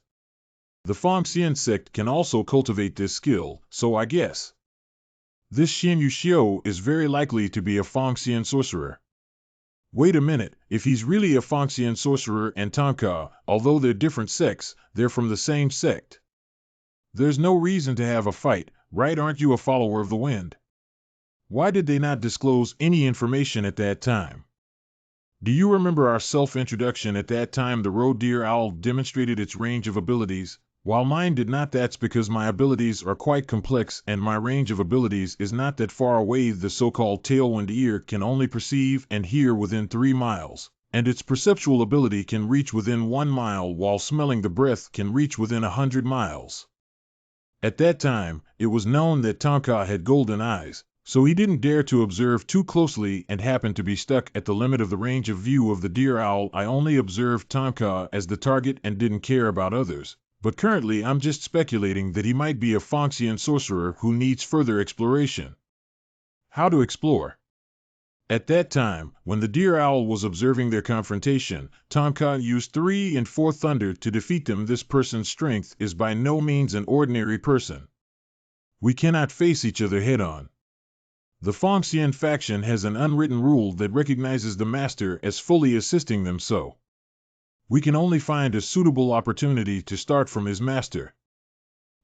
[SPEAKER 1] The Fongxian sect can also cultivate this skill, so I guess this Xian Yuxiu is very likely to be a Fongxian sorcerer. Wait a minute, if he's really a Fongxian sorcerer and Tonka, although they're different sects, they're from the same sect. There's no reason to have a fight, right? Aren't you a follower of the wind? Why did they not disclose any information at that time? Do you remember our self-introduction at that time? The roe deer owl demonstrated its range of abilities, while mine did not. That's because my abilities are quite complex and my range of abilities is not that far away. The so-called tailwind ear can only perceive and hear within 3 miles, and its perceptual ability can reach within 1 mile, while smelling the breath can reach within 100 miles. At that time, it was known that Tonka had golden eyes, so he didn't dare to observe too closely and happened to be stuck at the limit of the range of view of the deer owl. I only observed Tonka as the target and didn't care about others, but currently I'm just speculating that he might be a Fongxian sorcerer who needs further exploration. How to explore? At that time, when the deer owl was observing their confrontation, Tonka used 3 and 4 thunder to defeat them. This person's strength is by no means an ordinary person. We cannot face each other head-on. The Fengxian faction has an unwritten rule that recognizes the master as fully assisting them, so we can only find a suitable opportunity to start from his master.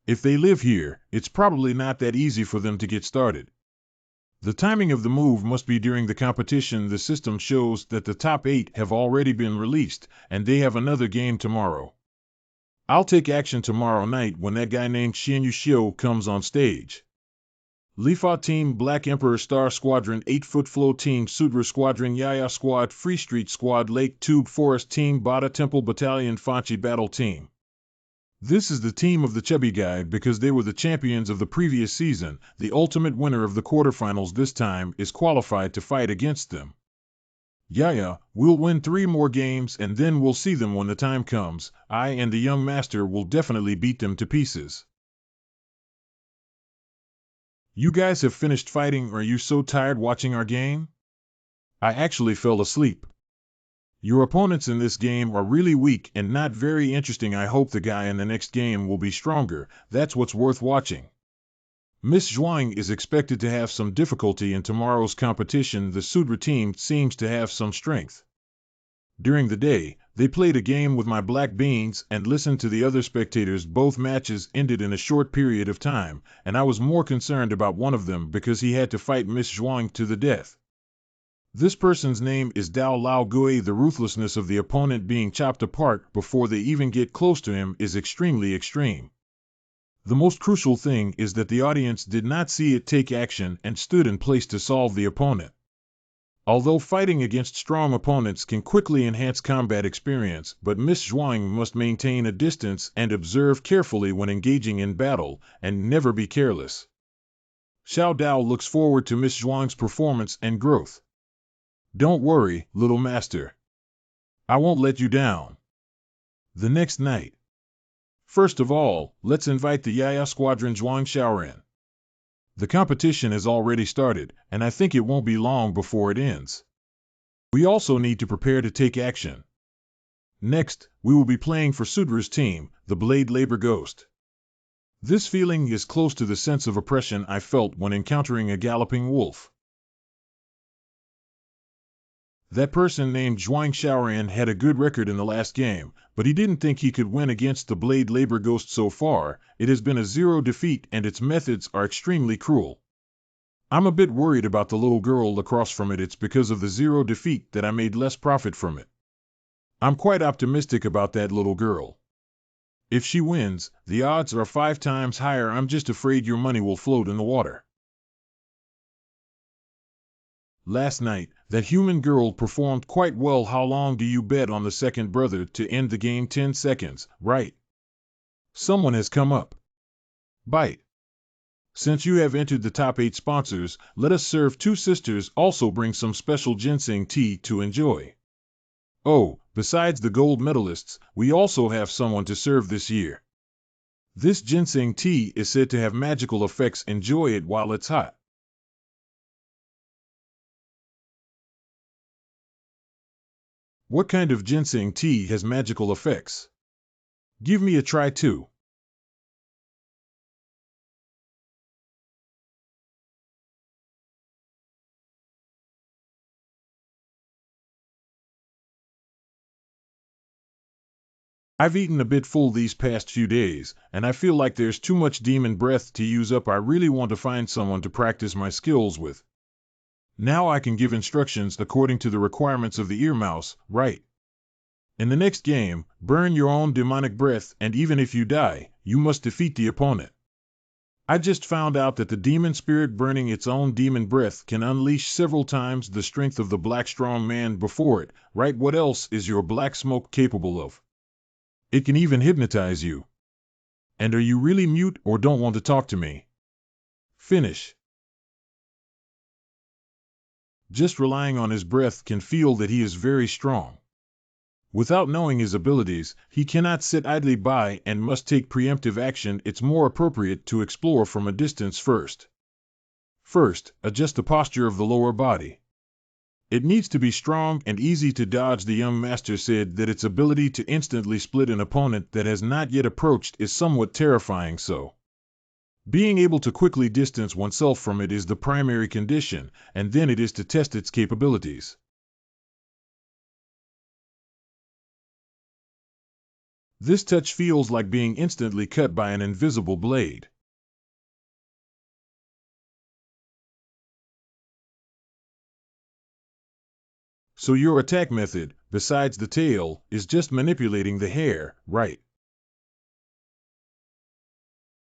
[SPEAKER 1] If they live here, it's probably not that easy for them to get started. The timing of the move must be during the competition. The system shows that the top 8 have already been released, and they have another game tomorrow. I'll take action tomorrow night when that guy named Xian Yuxiu comes on stage. Lifa Team, Black Emperor Star Squadron, 8-Foot Flow Team, Sudra Squadron, Yaya Squad, Free Street Squad, Lake Tube Forest Team, Bada Temple Battalion, Fanchi Battle Team. This is the team of the chubby guy because they were the champions of the previous season. The ultimate winner of the quarterfinals this time is qualified to fight against them. Yeah, we'll win 3 more games and then we'll see them when the time comes. I and the young master will definitely beat them to pieces. You guys have finished fighting, or are you so tired watching our game? I actually fell asleep. Your opponents in this game are really weak and not very interesting. I hope the guy in the next game will be stronger. That's what's worth watching. Miss Zhuang is expected to have some difficulty in tomorrow's competition. The Sudra team seems to have some strength. During the day, they played a game with my black beans and listened to the other spectators. Both matches ended in a short period of time, and I was more concerned about one of them because he had to fight Miss Zhuang to the death. This person's name is Dao Lao Gui. The ruthlessness of the opponent being chopped apart before they even get close to him is extremely extreme. The most crucial thing is that the audience did not see it take action and stood in place to solve the opponent. Although fighting against strong opponents can quickly enhance combat experience, but Miss Zhuang must maintain a distance and observe carefully when engaging in battle, and never be careless. Xiao Dao looks forward to Miss Zhuang's performance and growth. Don't worry, little master. I won't let you down. The next night. First of all, let's invite the Yaya Squadron Zhuang Xiaoren. The competition has already started, and I think it won't be long before it ends. We also need to prepare to take action. Next, we will be playing for Sudra's team, the Blade Labor Ghost. This feeling is close to the sense of oppression I felt when encountering a galloping wolf. That person named Zhuang Xiaoran had a good record in the last game, but he didn't think he could win against the Blade Labor Ghost so far. It has been a 0 defeat and its methods are extremely cruel. I'm a bit worried about the little girl across from it. It's because of the 0 defeat that I made less profit from it. I'm quite optimistic about that little girl. If she wins, the odds are 5 times higher. I'm just afraid your money will float in the water. Last night, that human girl performed quite well. How long do you bet on the second brother to end the game? 10 seconds, right? Someone has come up. Bite. Since you have entered the top 8 sponsors, let us serve 2 sisters. Also bring some special ginseng tea to enjoy. Oh, besides the gold medalists, we also have someone to serve this year. This ginseng tea is said to have magical effects. Enjoy it while it's hot. What kind of ginseng tea has magical effects? Give me a try too. I've eaten a bit full these past few days, and I feel like there's too much demon breath to use up. I really want to find someone to practice my skills with. Now I can give instructions according to the requirements of the ear mouse, right? In the next game, burn your own demonic breath, and even if you die, you must defeat the opponent. I just found out that the demon spirit burning its own demon breath can unleash several times the strength of the black strong man before it, right? What else is your black smoke capable of? It can even hypnotize you. And are you really mute or don't want to talk to me? Finish. Just relying on his breath can feel that he is very strong. Without knowing his abilities, he cannot sit idly by and must take preemptive action. It's more appropriate to explore from a distance first. First, adjust the posture of the lower body. It needs to be strong and easy to dodge. The young master said that its ability to instantly split an opponent that has not yet approached is somewhat terrifying, so Being able to quickly distance oneself from it is the primary condition, and then it is to test its capabilities. This touch feels like being instantly cut by an invisible blade. So your attack method, besides the tail, is just manipulating the hair, right?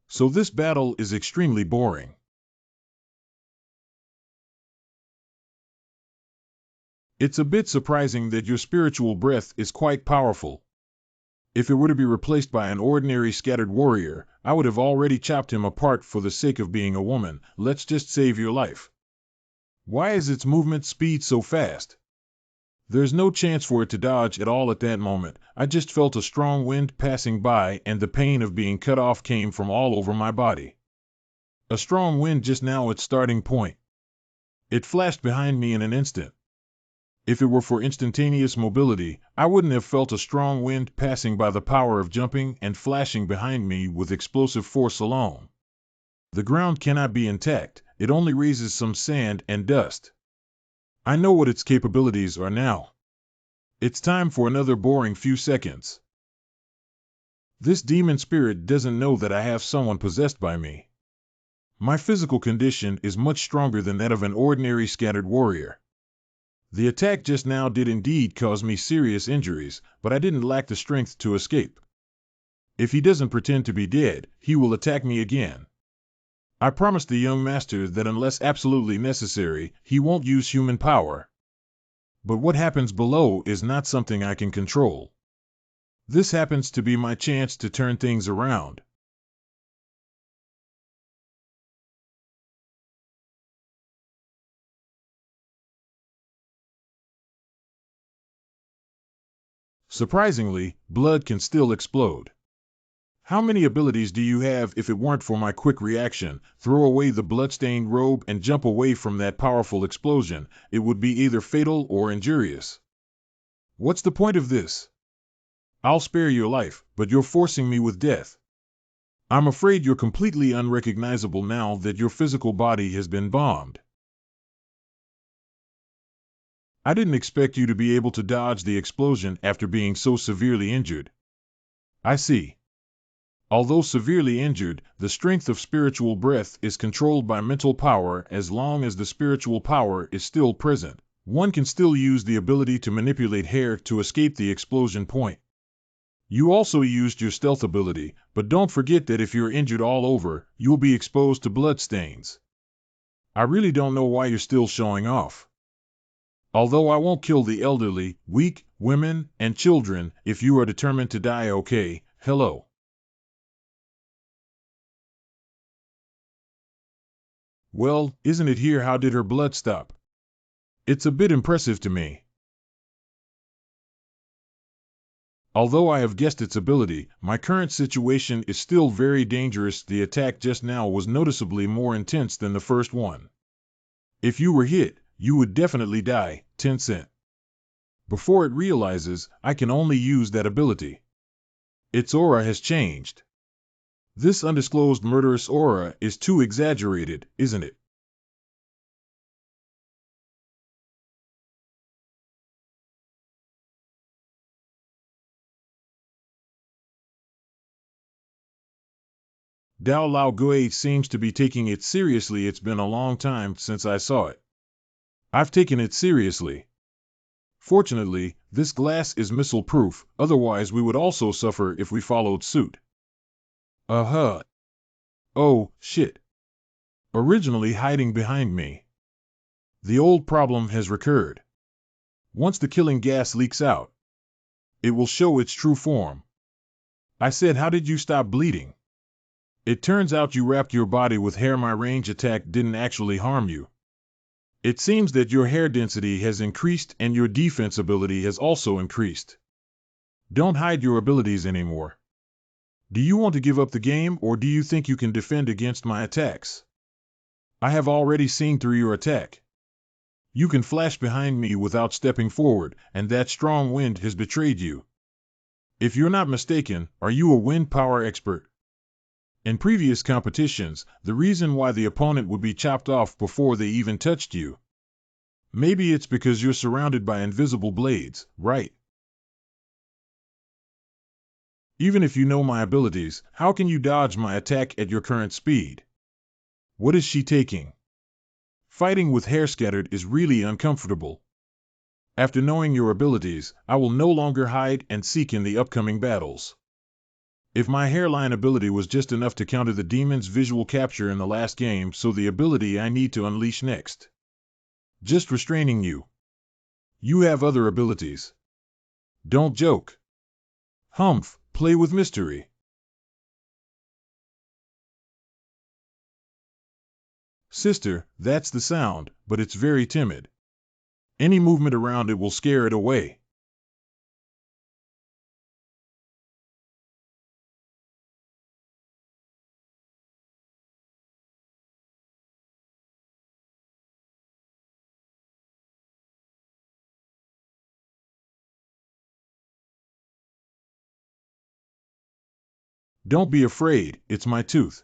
[SPEAKER 1] So this battle is extremely boring. It's a bit surprising that your spiritual breath is quite powerful. If it were to be replaced by an ordinary scattered warrior, I would have already chopped him apart for the sake of being a woman. Let's just save your life. Why is its movement speed so fast? There's no chance for it to dodge at all at that moment. I just felt a strong wind passing by, and the pain of being cut off came from all over my body. A strong wind just now at starting point. It flashed behind me in an instant. If it were for instantaneous mobility, I wouldn't have felt a strong wind passing by the power of jumping and flashing behind me with explosive force alone. The ground cannot be intact, it only raises some sand and dust. I know what its capabilities are now. It's time for another boring few seconds. This demon spirit doesn't know that I have someone possessed by me. My physical condition is much stronger than that of an ordinary scattered warrior. The attack just now did indeed cause me serious injuries, but I didn't lack the strength to escape. If he doesn't pretend to be dead, he will attack me again. I promised the young master that unless absolutely necessary, he won't use human power. But what happens below is not something I can control. This happens to be my chance to turn things around. Surprisingly, blood can still explode. How many abilities do you have? If it weren't for my quick reaction, throw away the bloodstained robe and jump away from that powerful explosion, it would be either fatal or injurious. What's the point of this? I'll spare your life, but you're forcing me with death. I'm afraid you're completely unrecognizable now that your physical body has been bombed. I didn't expect you to be able to dodge the explosion after being so severely injured. I see. Although severely injured, the strength of spiritual breath is controlled by mental power. As long as the spiritual power is still present, one can still use the ability to manipulate hair to escape the explosion point. You also used your stealth ability, but don't forget that if you're injured all over, you'll be exposed to blood stains. I really don't know why you're still showing off. Although I won't kill the elderly, weak, women, and children, if you are determined to die, okay, hello. Well, isn't it here? How did her blood stop? It's a bit impressive to me. Although I have guessed its ability, my current situation is still very dangerous. The attack just now was noticeably more intense than the first one. If you were hit, you would definitely die. 10 cent. Before it realizes, I can only use that ability. Its aura has changed. This undisclosed murderous aura is too exaggerated, isn't it? Dao Lao Gui seems to be taking it seriously. It's been a long time since I saw it. I've taken it seriously. Fortunately, this glass is missile-proof, otherwise we would also suffer if we followed suit. Uh-huh. Oh, shit. Originally hiding behind me. The old problem has recurred. Once the killing gas leaks out, it will show its true form. I said, how did you stop bleeding? It turns out you wrapped your body with hair. My range attack didn't actually harm you. It seems that your hair density has increased and your defense ability has also increased. Don't hide your abilities anymore. Do you want to give up the game, or do you think you can defend against my attacks? I have already seen through your attack. You can flash behind me without stepping forward, and that strong wind has betrayed you. If you're not mistaken, are you a wind power expert? In previous competitions, the reason why the opponent would be chopped off before they even touched you. Maybe it's because you're surrounded by invisible blades, right? Even if you know my abilities, how can you dodge my attack at your current speed? What is she taking? Fighting with hair scattered is really uncomfortable. After knowing your abilities, I will no longer hide and seek in the upcoming battles. If my hairline ability was just enough to counter the demon's visual capture in the last game, so the ability I need to unleash next. Just restraining you. You have other abilities. Don't joke. Humph, play with mystery. Sister, that's the sound, but it's very timid. Any movement around it will scare it away. Don't be afraid, it's my tooth.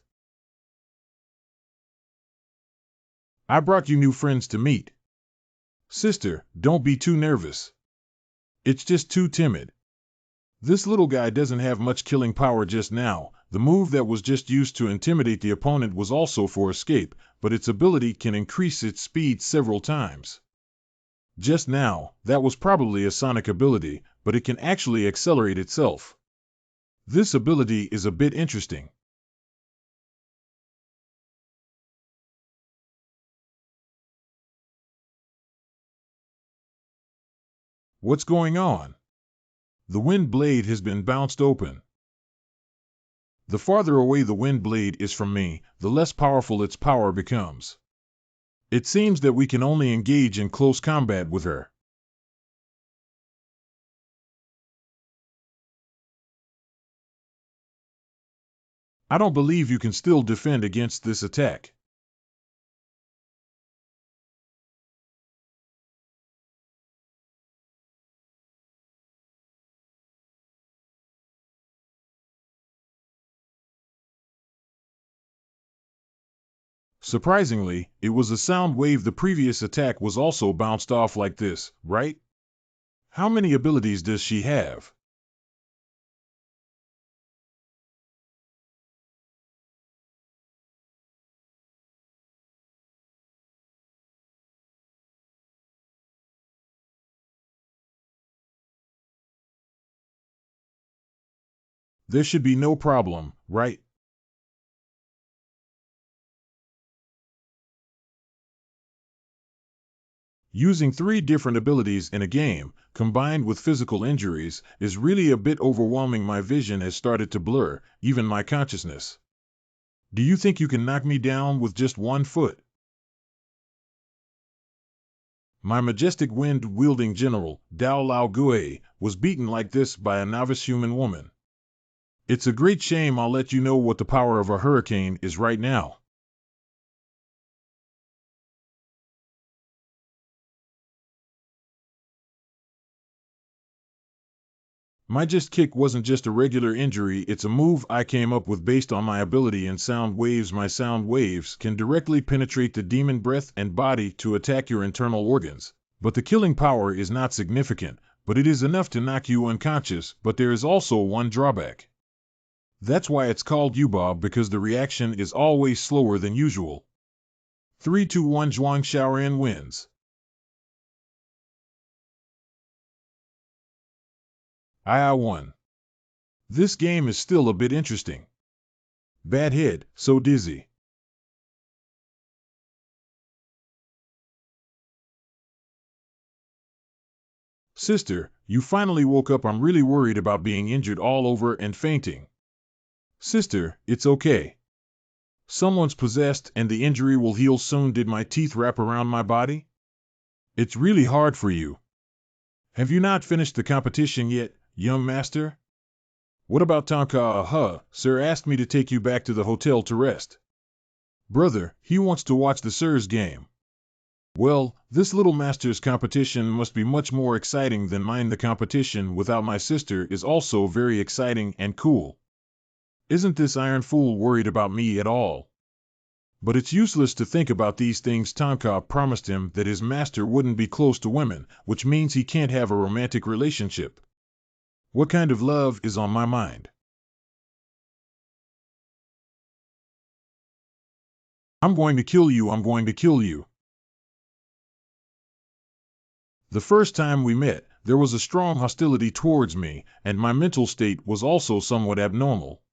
[SPEAKER 1] I brought you new friends to meet. Sister, don't be too nervous. It's just too timid. This little guy doesn't have much killing power just now. The move that was just used to intimidate the opponent was also for escape, but its ability can increase its speed several times. Just now, that was probably a sonic ability, but it can actually accelerate itself. This ability is a bit interesting. What's going on? The wind blade has been bounced open. The farther away the wind blade is from me, the less powerful its power becomes. It seems that we can only engage in close combat with her. I don't believe you can still defend against this attack. Surprisingly, it was a sound wave. The previous attack was also bounced off like this, right? How many abilities does she have? There should be no problem, right? Using 3 different abilities in a game, combined with physical injuries, is really a bit overwhelming. My vision has started to blur, even my consciousness. Do you think you can knock me down with just 1 foot? My majestic wind-wielding general, Dao Lao Gui, was beaten like this by a novice human woman. It's a great shame. I'll let you know what the power of a hurricane is right now. My just kick wasn't just a regular injury, it's a move I came up with based on my ability in sound waves. My sound waves can directly penetrate the demon breath and body to attack your internal organs. But the killing power is not significant, but it is enough to knock you unconscious. But there is also one drawback. That's why it's called U-Bob, because the reaction is always slower than usual. 3-2-1 Zhuang Shaoran wins. I won. This game is still a bit interesting. Bad head, so dizzy. Sister, you finally woke up. I'm really worried about being injured all over and fainting. Sister, it's okay. Someone's possessed and the injury will heal soon. Did my teeth wrap around my body? It's really hard for you. Have you not finished the competition yet, young master? What about Tonka? Sir asked me to take you back to the hotel to rest. Brother, he wants to watch the Sir's game. Well, this little master's competition must be much more exciting than mine. The competition without my sister is also very exciting and cool. Isn't this iron fool worried about me at all? But it's useless to think about these things. Tonka promised him that his master wouldn't be close to women, which means he can't have a romantic relationship. What kind of love is on my mind? I'm going to kill you. I'm going to kill you. The first time we met, there was a strong hostility towards me, and my mental state was also somewhat abnormal.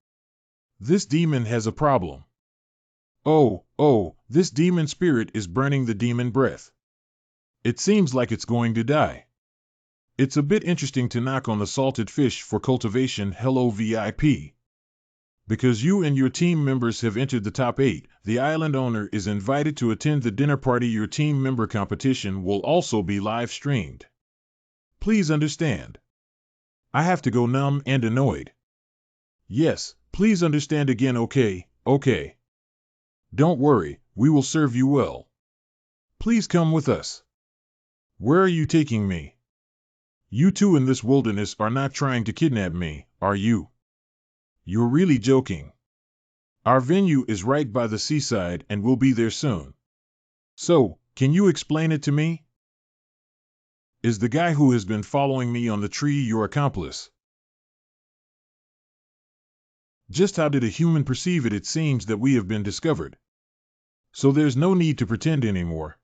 [SPEAKER 1] This demon has a problem. Oh, this demon spirit is burning the demon breath. It seems like it's going to die. It's a bit interesting to knock on the salted fish for cultivation. Hello VIP. Because you and your team members have entered the top 8, the island owner is invited to attend the dinner party. Your team member competition will also be live streamed. Please understand. I have to go numb and annoyed. Yes, please understand again. Okay. Don't worry, we will serve you well. Please come with us. Where are you taking me? You two in this wilderness are not trying to kidnap me, are you? You're really joking. Our venue is right by the seaside and we'll be there soon. So, can you explain it to me? Is the guy who has been following me on the tree your accomplice? Just how did a human perceive it? It seems that we have been discovered. So there's no need to pretend anymore.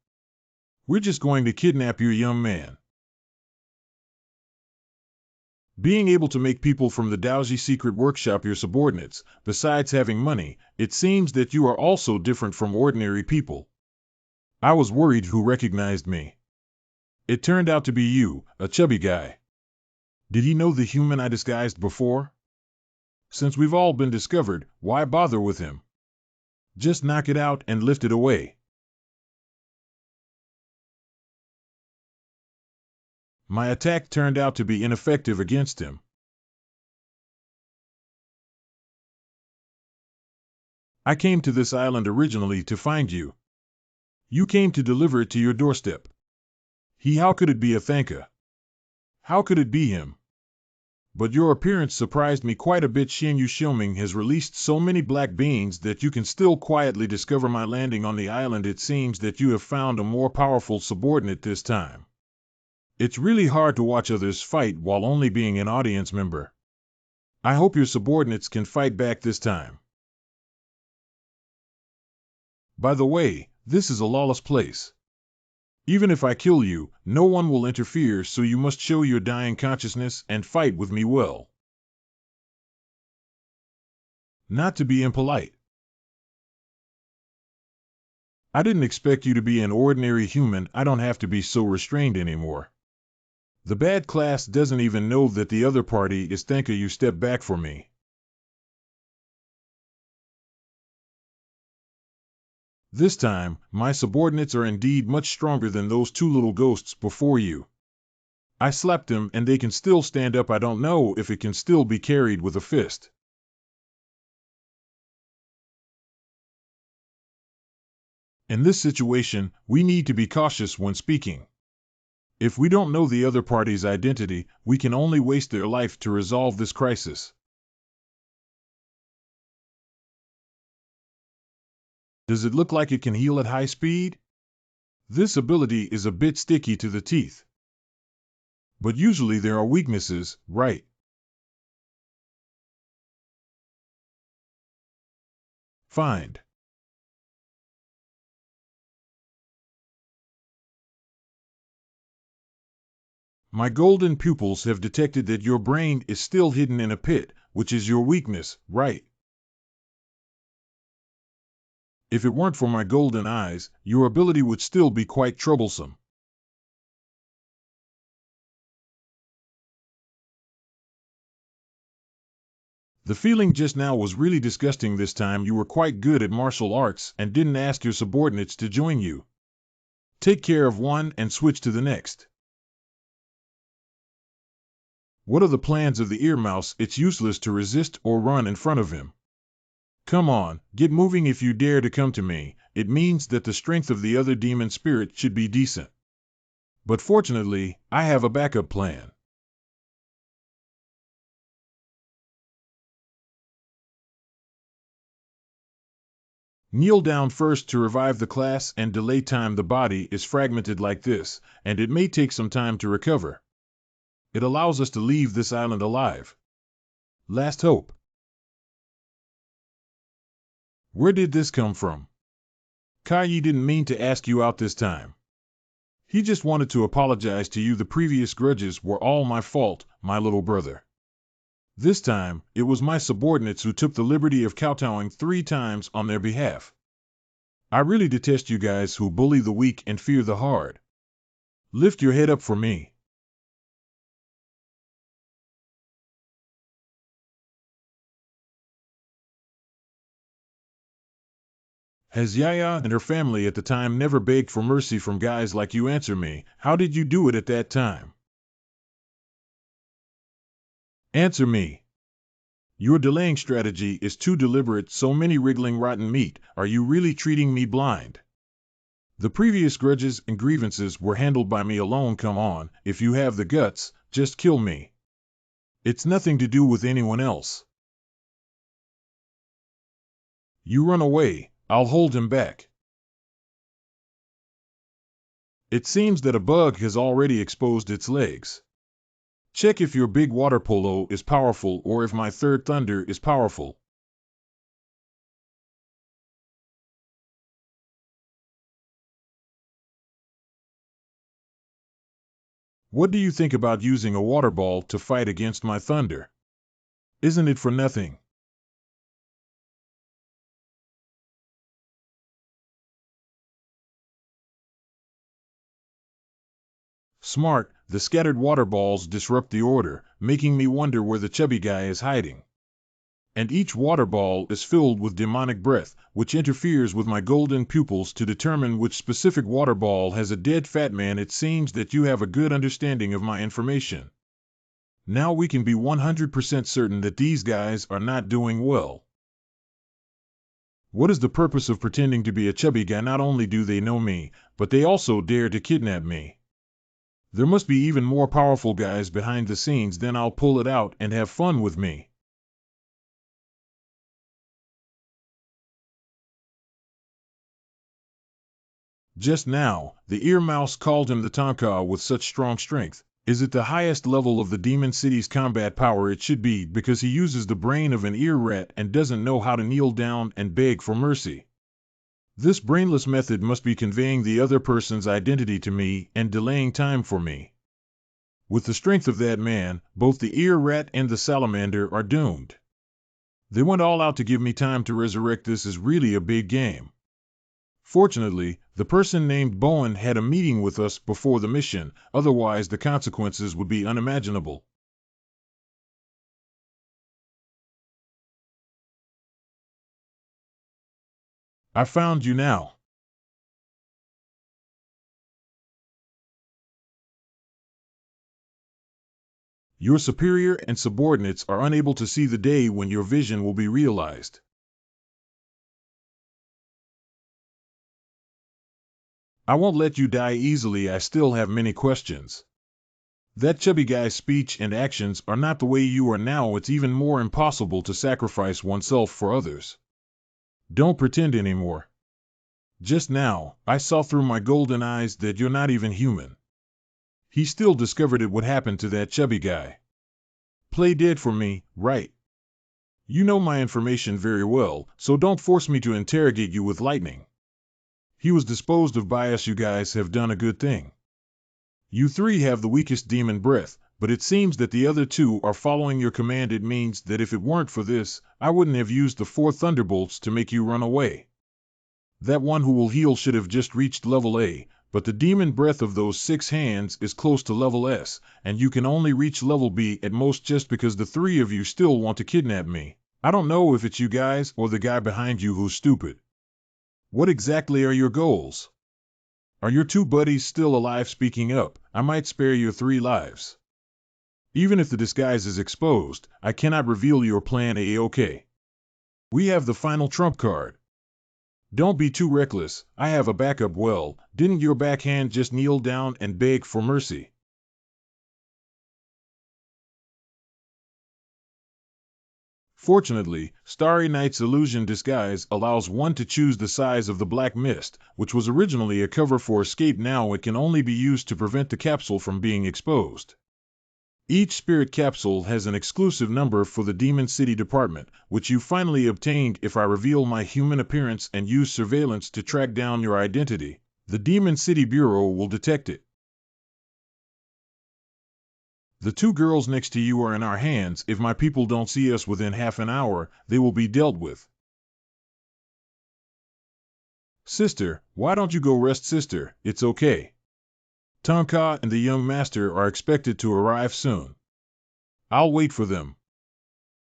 [SPEAKER 1] We're just going to kidnap your young man. Being able to make people from the Daoji secret workshop your subordinates, besides having money, it seems that you are also different from ordinary people. I was worried who recognized me. It turned out to be you, a chubby guy. Did he know the human I disguised before? Since we've all been discovered, why bother with him? Just knock it out and lift it away. My attack turned out to be ineffective against him. I came to this island originally to find you. You came to deliver it to your doorstep. How could it be a Thanka? How could it be him? But your appearance surprised me quite a bit. Shinyu Shilming has released so many black beans that you can still quietly discover my landing on the island. It seems that you have found a more powerful subordinate this time. It's really hard to watch others fight while only being an audience member. I hope your subordinates can fight back this time. By the way, this is a lawless place. Even if I kill you, no one will interfere, so you must show your dying consciousness and fight with me well. Not to be impolite. I didn't expect you to be an ordinary human. I don't have to be so restrained anymore. The bad class doesn't even know that the other party is Thanka. You step back for me. This time, my subordinates are indeed much stronger than those two little ghosts before you. I slapped them and they can still stand up. I don't know if it can still be carried with a fist. In this situation, we need to be cautious when speaking. If we don't know the other party's identity, we can only waste their life to resolve this crisis. Does it look like it can heal at high speed? This ability is a bit sticky to the teeth. But usually there are weaknesses, right? Find. My golden pupils have detected that your brain is still hidden in a pit, which is your weakness, right? If it weren't for my golden eyes, your ability would still be quite troublesome. The feeling just now was really disgusting. This time you were quite good at martial arts and didn't ask your subordinates to join you. Take care of one and switch to the next. What are the plans of the earmouse? It's useless to resist or run in front of him. Come on, get moving. If you dare to come to me, it means that the strength of the other demon spirit should be decent. But fortunately, I have a backup plan. Kneel down first to revive the class and delay time. The body is fragmented like this, and it may take some time to recover. It allows us to leave this island alive. Last hope. Where did this come from? Kai didn't mean to ask you out this time. He just wanted to apologize to you. The previous grudges were all my fault, my little brother. This time, it was my subordinates who took the liberty of kowtowing 3 times on their behalf. I really detest you guys who bully the weak and fear the hard. Lift your head up for me. Has Yaya and her family at the time never begged for mercy from guys like you? Answer me. How did you do it at that time? Answer me. Your delaying strategy is too deliberate. So many wriggling rotten meat. Are you really treating me blind? The previous grudges and grievances were handled by me alone. Come on, if you have the guts, just kill me. It's nothing to do with anyone else. You run away, I'll hold him back. It seems that a bug has already exposed its legs. Check if your big water polo is powerful or if my third thunder is powerful. What do you think about using a water ball to fight against my thunder? Isn't it for nothing? Smart, the scattered water balls disrupt the order, making me wonder where the chubby guy is hiding. And each water ball is filled with demonic breath, which interferes with my golden pupils to determine which specific water ball has a dead fat man. It seems that you have a good understanding of my information. Now we can be 100% certain that these guys are not doing well. What is the purpose of pretending to be a chubby guy? Not only do they know me, but they also dare to kidnap me. There must be even more powerful guys behind the scenes. Then I'll pull it out and have fun with me. Just now, the ear mouse called him the Tonka with such strong strength. Is it the highest level of the Demon City's combat power? It should be, because he uses the brain of an ear rat and doesn't know how to kneel down and beg for mercy. This brainless method must be conveying the other person's identity to me and delaying time for me. With the strength of that man, both the ear rat and the salamander are doomed. They went all out to give me time to resurrect. This is really a big game. Fortunately, the person named Bowen had a meeting with us before the mission, otherwise the consequences would be unimaginable. I found you now. Your superior and subordinates are unable to see the day when your vision will be realized. I won't let you die easily. I still have many questions. That chubby guy's speech and actions are not the way you are now. It's even more impossible to sacrifice oneself for others. Don't pretend anymore. Just now, I saw through my golden eyes that you're not even human. He still discovered it. What happened to that chubby guy? Play dead for me, right? You know my information very well, so don't force me to interrogate you with lightning. He was disposed of by us. You guys have done a good thing. You 3 have the weakest demon breath, but it seems that the other 2 are following your command. It means that if it weren't for this, I wouldn't have used the 4 thunderbolts to make you run away. That one who will heal should have just reached level A, but the demon breath of those 6 hands is close to level S, and you can only reach level B at most. Just because the 3 of you still want to kidnap me. I don't know if it's you guys or the guy behind you who's stupid. What exactly are your goals? Are your 2 buddies still alive? Speaking up, I might spare your 3 lives. Even if the disguise is exposed, I cannot reveal your plan. A-okay. We have the final trump card. Don't be too reckless. I have a backup. Well, didn't your backhand just kneel down and beg for mercy? Fortunately, Starry Night's illusion disguise allows one to choose the size of the black mist, which was originally a cover for escape. Now it can only be used to prevent the capsule from being exposed. Each spirit capsule has an exclusive number for the Demon City Department, which you finally obtained. If I reveal my human appearance and use surveillance to track down your identity, the Demon City Bureau will detect it. The 2 girls next to you are in our hands. If my people don't see us within half an hour, they will be dealt with. Sister, why don't you go rest? Sister, it's okay. Tonka and the young master are expected to arrive soon. I'll wait for them.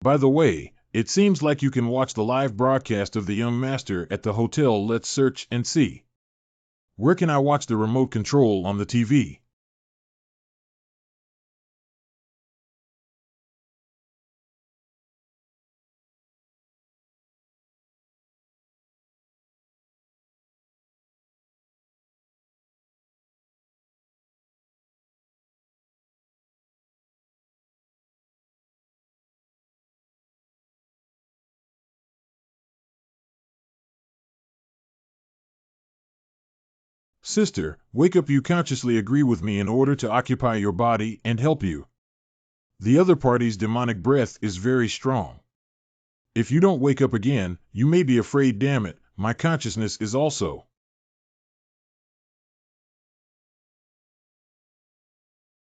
[SPEAKER 1] By the way, it seems like you can watch the live broadcast of the young master at the hotel. Let's search and see. Where can I watch the remote control on the TV? Sister, wake up. You consciously agree with me in order to occupy your body and help you. The other party's demonic breath is very strong. If you don't wake up again, you may be afraid. Damn it, my consciousness is also.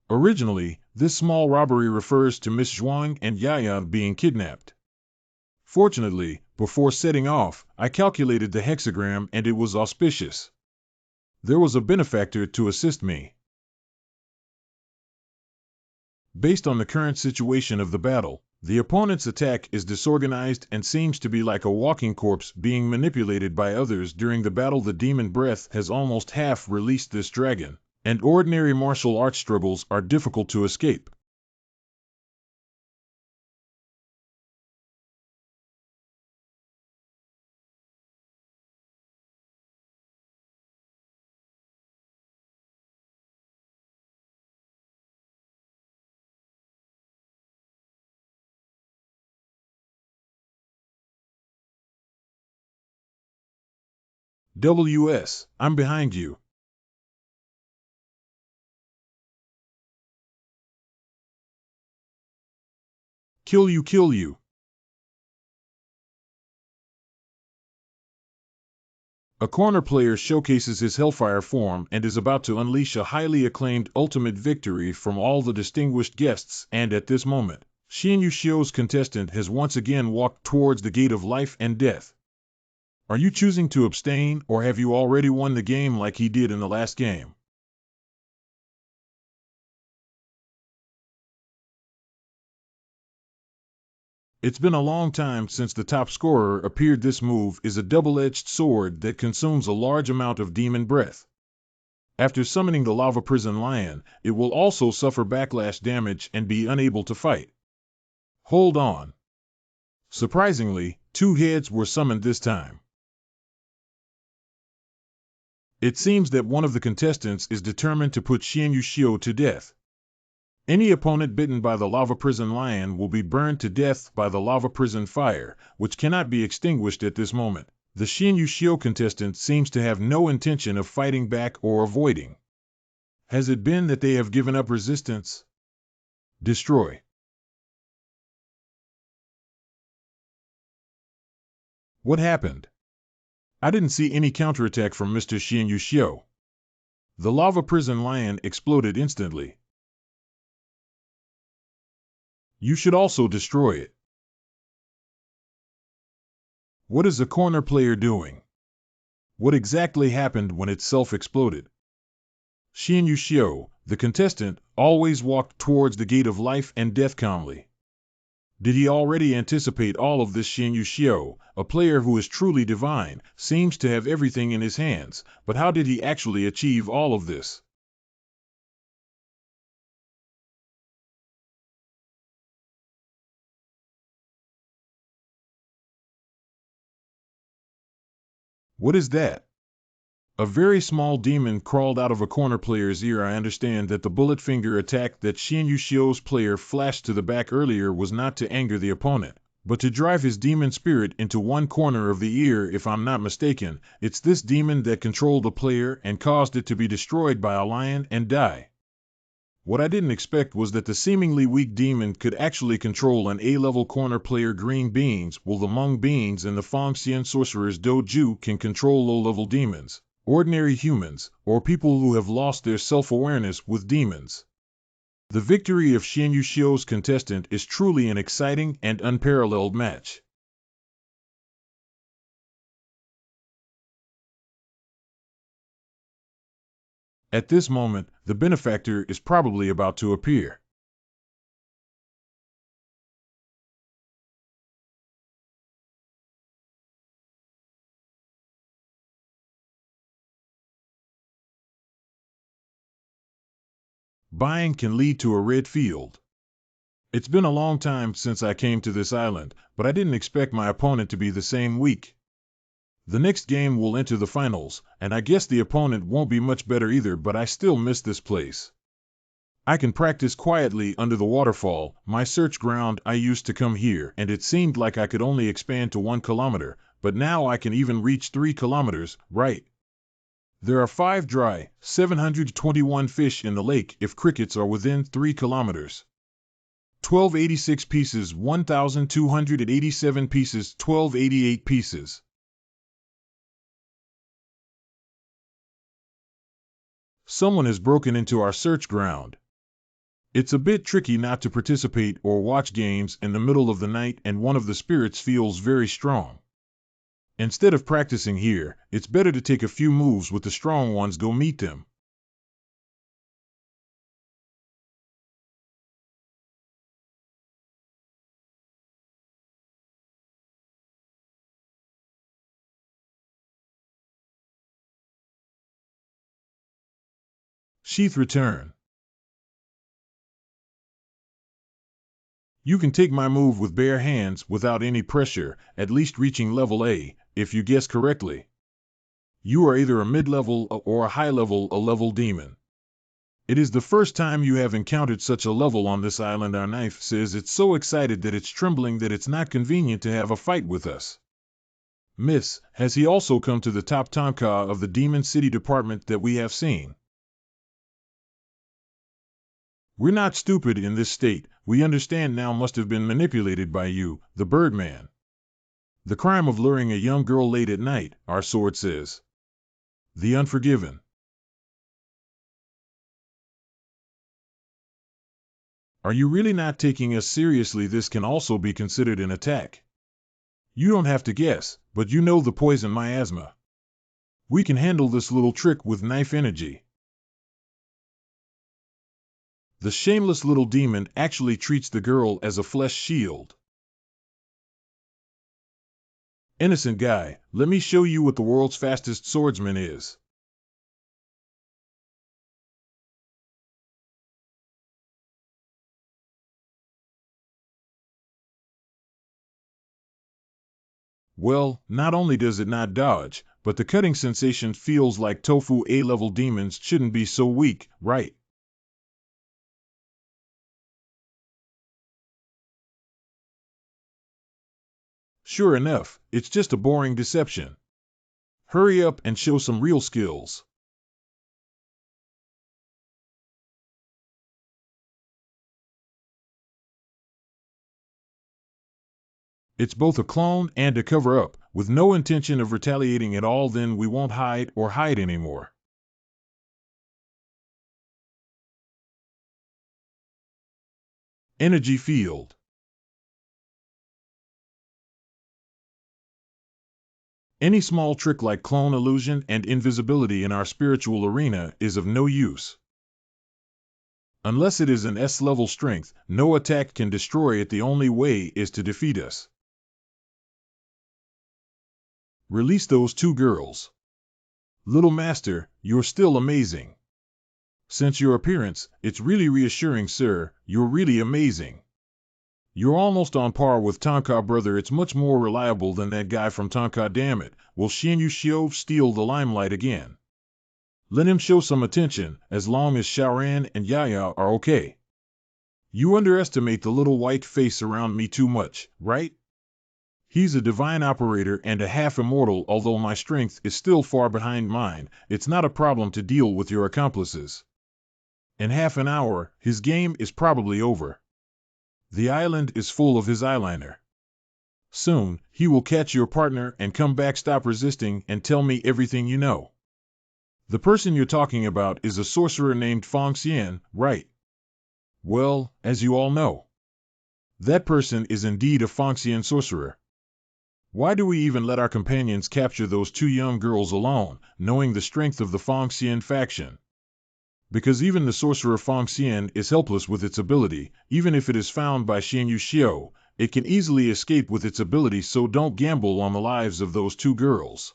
[SPEAKER 1] Originally, this small robbery refers to Miss Zhuang and Yaya being kidnapped. Fortunately, before setting off, I calculated the hexagram and it was auspicious. There was a benefactor to assist me. Based on the current situation of the battle, the opponent's attack is disorganized and seems to be like a walking corpse being manipulated by others during the battle. The demon breath has almost half released this dragon, and ordinary martial arts struggles are difficult to escape. WS, I'm behind you. Kill you, kill you. A corner player showcases his Hellfire form and is about to unleash a highly acclaimed ultimate victory from all the distinguished guests, and at this moment, Shin Yushio's contestant has once again walked towards the gate of life and death. Are you choosing to abstain, or have you already won the game like he did in the last game? It's been a long time since the top scorer appeared. This move is a double-edged sword that consumes a large amount of demon breath. After summoning the Lava Prison Lion, it will also suffer backlash damage and be unable to fight. Hold on. Surprisingly, 2 heads were summoned this time. It seems that one of the contestants is determined to put Shin Yushio to death. Any opponent bitten by the Lava Prison Lion will be burned to death by the Lava Prison Fire, which cannot be extinguished at this moment. The Shin Yushio contestant seems to have no intention of fighting back or avoiding. Has it been that they have given up resistance? Destroy. What happened? I didn't see any counterattack from Mr. Shin Yushio. The Lava Prison Lion exploded instantly. You should also destroy it. What is the corner player doing? What exactly happened when it self-exploded? Shin Yushio, the contestant, always walked towards the gate of life and death calmly. Did he already anticipate all of this? Shin Yushio, a player who is truly divine, seems to have everything in his hands, but how did he actually achieve all of this? What is that? A very small demon crawled out of a corner player's ear. I understand that the bullet finger attack that Shin Yushio's player flashed to the back earlier was not to anger the opponent, but to drive his demon spirit into one corner of the ear, if I'm not mistaken. It's this demon that controlled the player and caused it to be destroyed by a lion and die. What I didn't expect was that the seemingly weak demon could actually control an A-level corner player green beings, while the Hmong beings and the Fengxian sorcerer's doju can control low-level demons, ordinary humans, or people who have lost their self-awareness with demons. The victory of Xian Yuxiu's contestant is truly an exciting and unparalleled match. At this moment, the benefactor is probably about to appear. Buying can lead to a red field. It's been a long time since I came to this island, but I didn't expect my opponent to be the same weak. The next game will enter the finals, and I guess the opponent won't be much better either, but I still miss this place. I can practice quietly under the waterfall, my search ground. I used to come here, and it seemed like I could only expand to 1 kilometer, but now I can even reach 3 kilometers, right? There are 5 dry, 721 fish in the lake if crickets are within 3 kilometers. 1286 pieces, 1287 pieces, 1288 pieces. Someone has broken into our search ground. It's a bit tricky not to participate or watch games in the middle of the night, and one of the spirits feels very strong. Instead of practicing here, it's better to take a few moves with the strong ones. Go meet them. Sheath return. You can take my move with bare hands without any pressure, at least reaching level A, if you guess correctly. You are either a mid-level or a high-level demon. It is the first time you have encountered such a level on this island. Our knife says it's so excited that it's trembling that it's not convenient to have a fight with us. Miss, has he also come to the top Tonka of the Demon City department that we have seen? We're not stupid in this state. We understand now must have been manipulated by you, the Birdman. The crime of luring a young girl late at night, our sword says. The Unforgiven. Are you really not taking us seriously? This can also be considered an attack. You don't have to guess, but you know the poison miasma. We can handle this little trick with knife energy. The shameless little demon actually treats the girl as a flesh shield. Innocent guy, let me show you what the world's fastest swordsman is. Well, not only does it not dodge, but the cutting sensation feels like tofu. A-level demons shouldn't be so weak, right? Sure enough, it's just a boring deception. Hurry up and show some real skills. It's both a clone and a cover-up, with no intention of retaliating at all. Then we won't hide or hide anymore. Energy field. Any small trick like clone illusion and invisibility in our spiritual arena is of no use. Unless it is an S-level strength, no attack can destroy it. The only way is to defeat us. Release those 2 girls. Little Master, you're still amazing. Since your appearance, it's really reassuring, sir. You're really amazing. You're almost on par with Tonka, brother. It's much more reliable than that guy from Tonka. Damn it, will Xian Yuxiu steal the limelight again? Let him show some attention, as long as Xiaoran and Yaya are okay. You underestimate the little white face around me too much, right? He's a divine operator and a half-immortal. Although my strength is still far behind mine, it's not a problem to deal with your accomplices. In half an hour, his game is probably over. The island is full of his eyeliner. Soon, he will catch your partner and come back. Stop resisting and tell me everything you know. The person you're talking about is a sorcerer named Feng Xian, right? Well, as you all know, that person is indeed a Feng Xian sorcerer. Why do we even let our companions capture those two young girls alone, knowing the strength of the Feng Xian faction? Because even the sorcerer Feng Xian is helpless with its ability. Even if it is found by Xianyu Xiao, it can easily escape with its ability, so don't gamble on the lives of those two girls.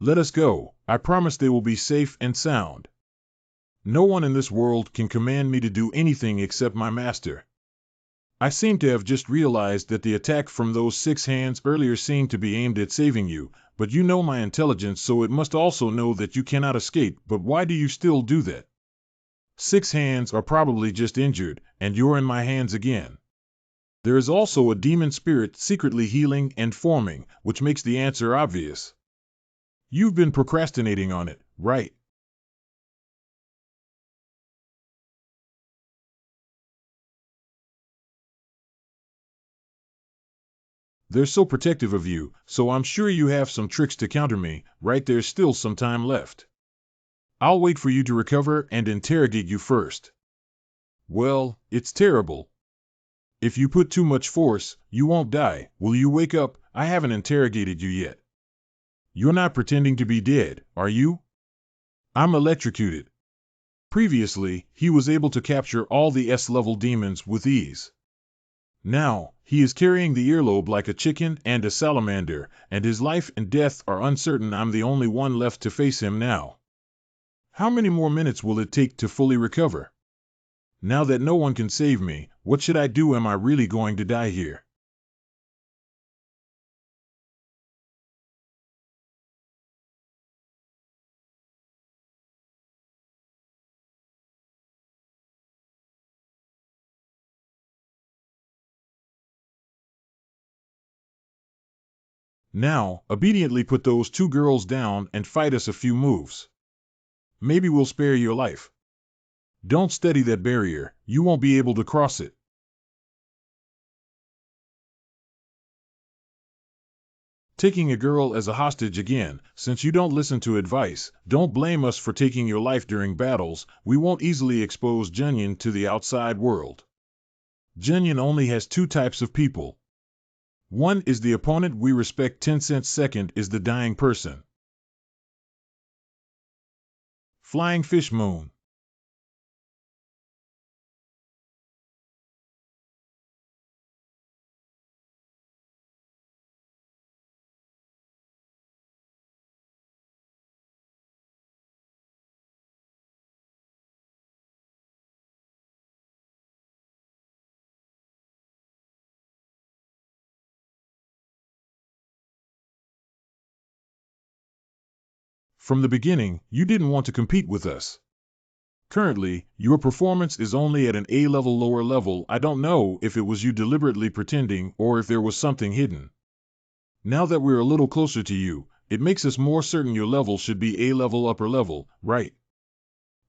[SPEAKER 1] Let us go. I promise they will be safe and sound. No one in this world can command me to do anything except my master. I seem to have just realized that the attack from those 6 hands earlier seemed to be aimed at saving you, but you know my intelligence, so it must also know that you cannot escape. But why do you still do that? 6 hands are probably just injured, and you're in my hands again. There is also a demon spirit secretly healing and forming, which makes the answer obvious. You've been procrastinating on it, right? They're so protective of you, so I'm sure you have some tricks to counter me, right? There's still some time left. I'll wait for you to recover and interrogate you first. Well, it's terrible. If you put too much force, you won't die. Will you wake up? I haven't interrogated you yet. You're not pretending to be dead, are you? I'm electrocuted. Previously, he was able to capture all the S-level demons with ease. Now, he is carrying the earlobe like a chicken and a salamander, and his life and death are uncertain. I'm the only one left to face him now. How many more minutes will it take to fully recover? Now that no one can save me, what should I do? Am I really going to die here? Now, obediently put those two girls down and fight us a few moves. Maybe we'll spare your life. Don't steady that barrier, you won't be able to cross it. Taking a girl as a hostage again. Since you don't listen to advice, don't blame us for taking your life during battles. We won't easily expose Junyan to the outside world. Junyan only has 2 types of people. One is the opponent we respect 10 cents. Second is the dying person. Flying Fish Moon. From the beginning, you didn't want to compete with us. Currently, your performance is only at an A-level lower level. I don't know if it was you deliberately pretending or if there was something hidden. Now that we're a little closer to you, it makes us more certain your level should be A-level upper level, right?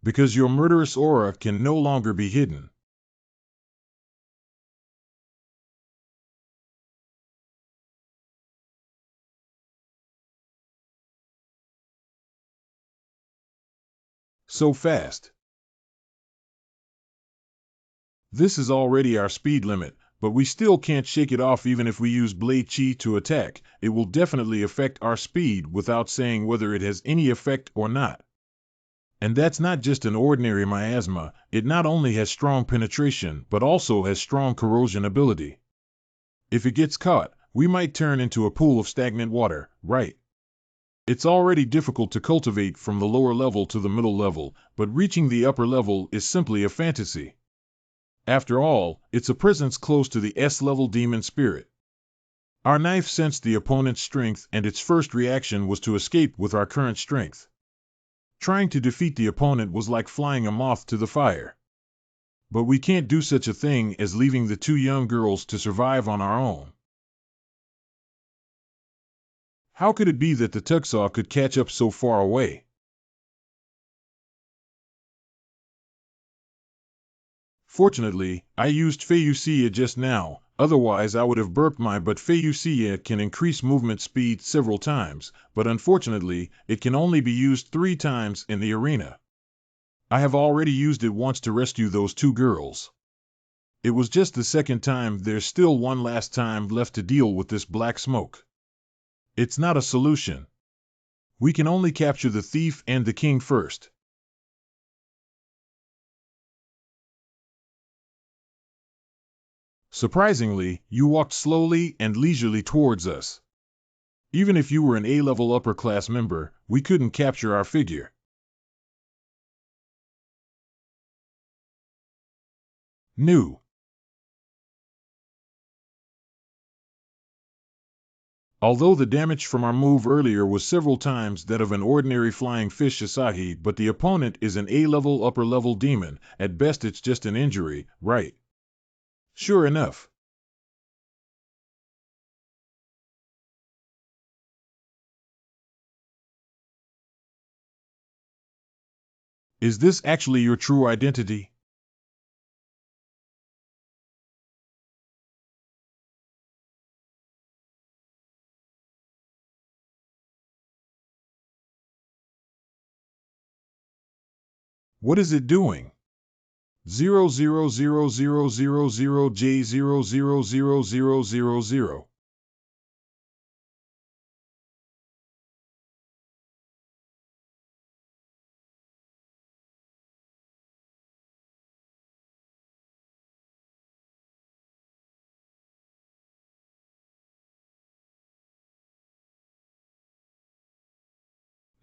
[SPEAKER 1] Because your murderous aura can no longer be hidden. So fast. This is already our speed limit, but we still can't shake it off. Even if we use Blade Chi to attack, it will definitely affect our speed without saying whether it has any effect or not. And that's not just an ordinary miasma, it not only has strong penetration but also has strong corrosion ability. If it gets caught, we might turn into a pool of stagnant water, right? It's already difficult to cultivate from the lower level to the middle level, but reaching the upper level is simply a fantasy. After all, it's a presence close to the S-level demon spirit. Our knife sensed the opponent's strength and its first reaction was to escape with our current strength. Trying to defeat the opponent was like flying a moth to the fire. But we can't do such a thing as leaving the 2 young girls to survive on our own. How could it be that the tugsaw could catch up so far away? Fortunately, I used Feucia just now, otherwise I would have burped my but Feucia can increase movement speed several times, but unfortunately, it can only be used 3 times in the arena. I have already used it once to rescue those 2 girls. It was just the second time. There's still one last time left to deal with this black smoke. It's not a solution. We can only capture the thief and the king first. Surprisingly, you walked slowly and leisurely towards us. Even if you were an A-level upper-class member, we couldn't capture our figure. New. Although the damage from our move earlier was several times that of an ordinary flying fish Asahi, but the opponent is an A-level upper-level demon. At best it's just an injury, right? Sure enough. Is this actually your true identity? What is it doing? 00000J0000000.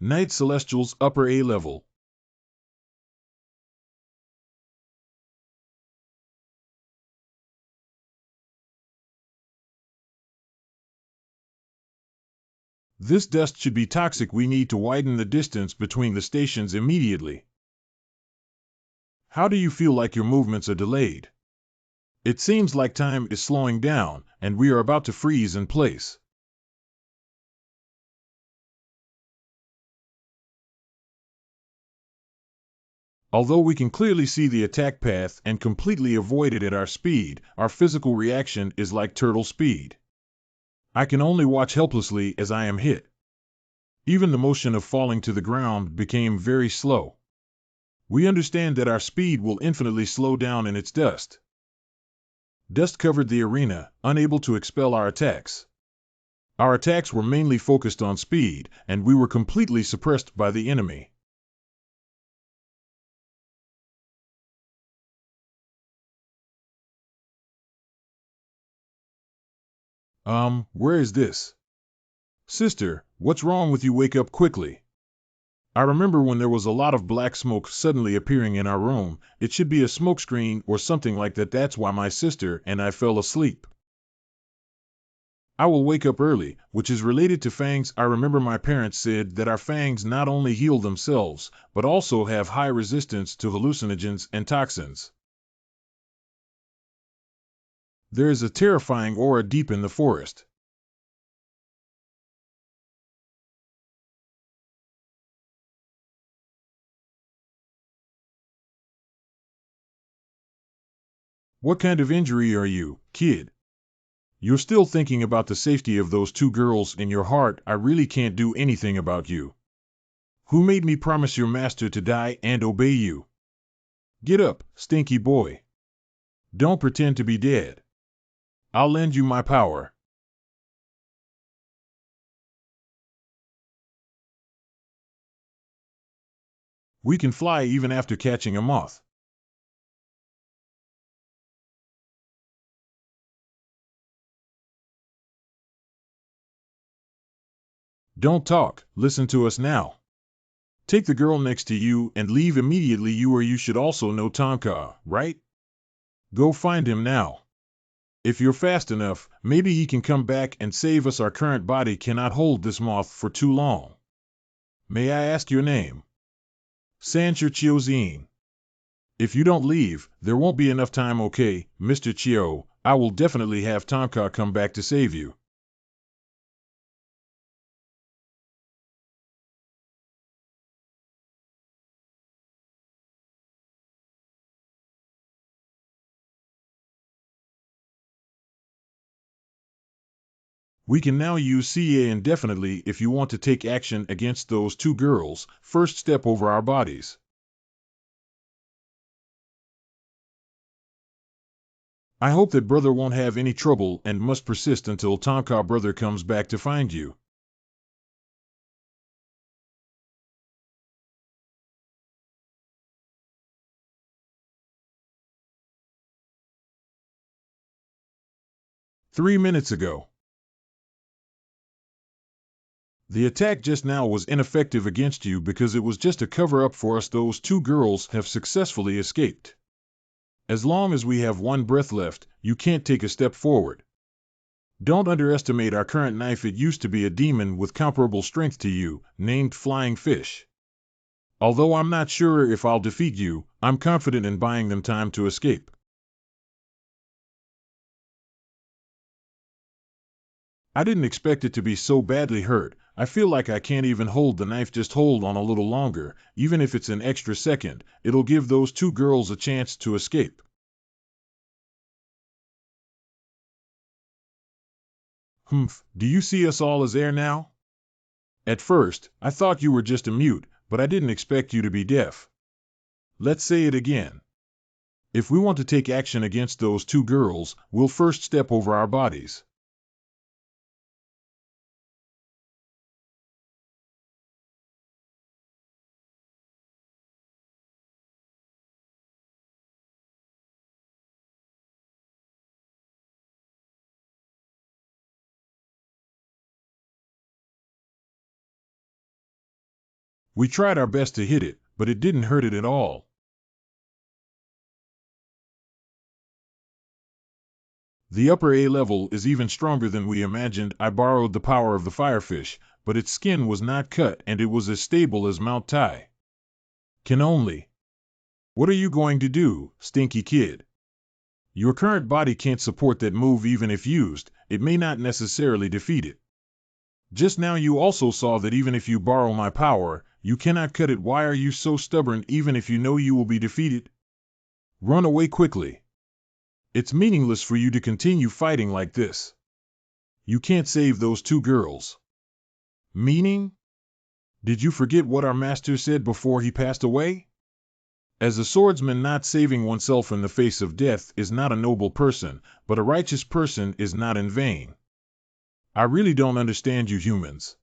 [SPEAKER 1] Night Celestials upper A level. This dust should be toxic. We need to widen the distance between the stations immediately. How do you feel like your movements are delayed? It seems like time is slowing down, and we are about to freeze in place. Although we can clearly see the attack path and completely avoid it at our speed, our physical reaction is like turtle speed. I can only watch helplessly as I am hit. Even the motion of falling to the ground became very slow. We understand that our speed will infinitely slow down in its dust. Dust covered the arena, unable to expel our attacks. Our attacks were mainly focused on speed, and we were completely suppressed by the enemy. Where is this? Sister, what's wrong with you? Wake up quickly. I remember when there was a lot of black smoke suddenly appearing in our room. It should be a smokescreen or something like that. That's why my sister and I fell asleep. I will wake up early, which is related to fangs. I remember my parents said that our fangs not only heal themselves, but also have high resistance to hallucinogens and toxins. There is a terrifying aura deep in the forest. What kind of injury are you, kid? You're still thinking about the safety of those 2 girls in your heart. I really can't do anything about you. Who made me promise your master to die and obey you? Get up, stinky boy. Don't pretend to be dead. I'll lend you my power. We can fly even after catching a moth. Don't talk, listen to us now. Take the girl next to you and leave immediately. You should also know Tonka, right? Go find him now. If you're fast enough, maybe he can come back and save us. Our current body cannot hold this moth for too long. May I ask your name? Sancher Chiozine. If you don't leave, there won't be enough time. Okay, Mr. Chio, I will definitely have Tonka come back to save you. We can now use CA indefinitely if you want to take action against those two girls. First step over our bodies. I hope that brother won't have any trouble and must persist until Tonka brother comes back to find you. "3 minutes ago. The attack just now was ineffective against you because it was just a cover-up for us. Those two girls have successfully escaped. As long as we have one breath left, you can't take a step forward. Don't underestimate our current knife. It used to be a demon with comparable strength to you, named Flying Fish. Although I'm not sure if I'll defeat you, I'm confident in buying them time to escape." "I didn't expect it to be so badly hurt. I feel like I can't even hold the knife. Just hold on a little longer, even if it's an extra second. It'll give those two girls a chance to escape." "Humph, do you see us all as air now? At first, I thought you were just a mute, but I didn't expect you to be deaf. Let's say it again. If we want to take action against those two girls, we'll first step over our bodies." We tried our best to hit it, but it didn't hurt it at all. The upper A level is even stronger than we imagined. I borrowed the power of the firefish, but its skin was not cut and it was as stable as Mount Tai. Can only. What are you going to do, stinky kid? Your current body can't support that move. Even if used, it may not necessarily defeat it. Just now you also saw that even if you borrow my power, you cannot cut it. Why are you so stubborn even if you know you will be defeated? Run away quickly. It's meaningless for you to continue fighting like this. You can't save those two girls. Meaning? Did you forget what our master said before he passed away? As a swordsman, not saving oneself in the face of death is not a noble person, but a righteous person is not in vain. I really don't understand you humans.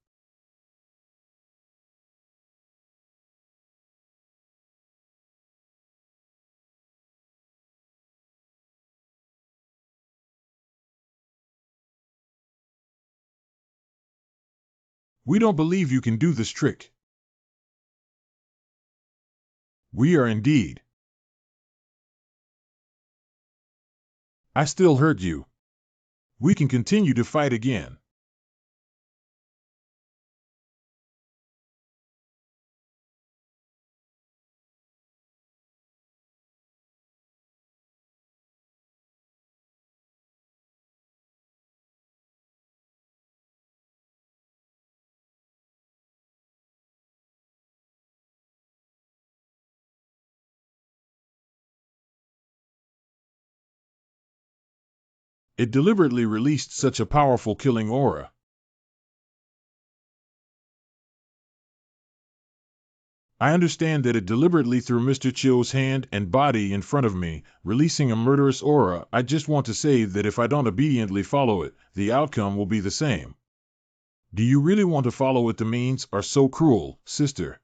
[SPEAKER 1] We don't believe you can do this trick. We are indeed. I still hurt you. We can continue to fight again. It deliberately released such a powerful killing aura. I understand that it deliberately threw Mr. Chio's hand and body in front of me, releasing a murderous aura. I just want to say that if I don't obediently follow it, the outcome will be the same. Do you really want to follow it? The means are so cruel, sister.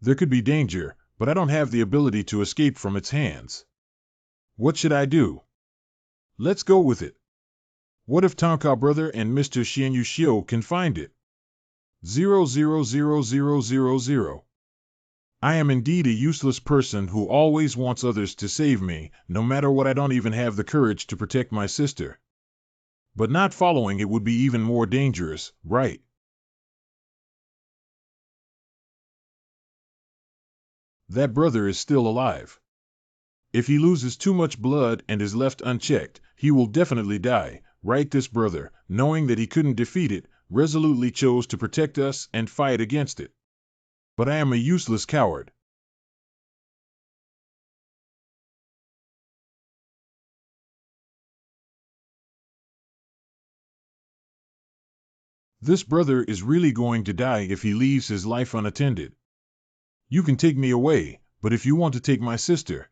[SPEAKER 1] There could be danger, but I don't have the ability to escape from its hands. What should I do? Let's go with it. What if Tonka brother and Mr. Xianyu Xiu can find it? 0000000. I am indeed a useless person who always wants others to save me, no matter what. I don't even have the courage to protect my sister. But not following it would be even more dangerous, right? That brother is still alive. If he loses too much blood and is left unchecked, he will definitely die, right? This brother, knowing that he couldn't defeat it, resolutely chose to protect us and fight against it. But I am a useless coward. This brother is really going to die if he leaves his life unattended. You can take me away, but if you want to take my sister,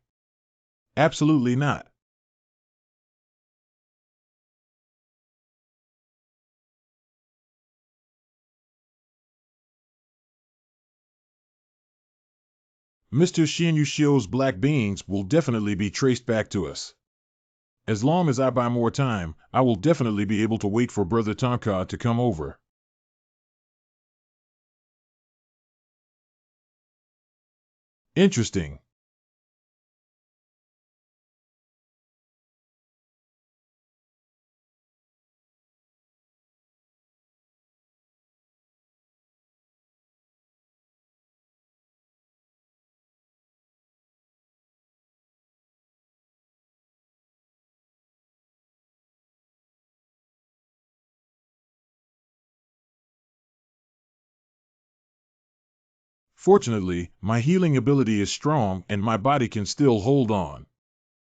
[SPEAKER 1] absolutely not. Mr. Xianyushio's black beans will definitely be traced back to us. As long as I buy more time, I will definitely be able to wait for Brother Tonka to come over. Interesting. Fortunately, my healing ability is strong and my body can still hold on.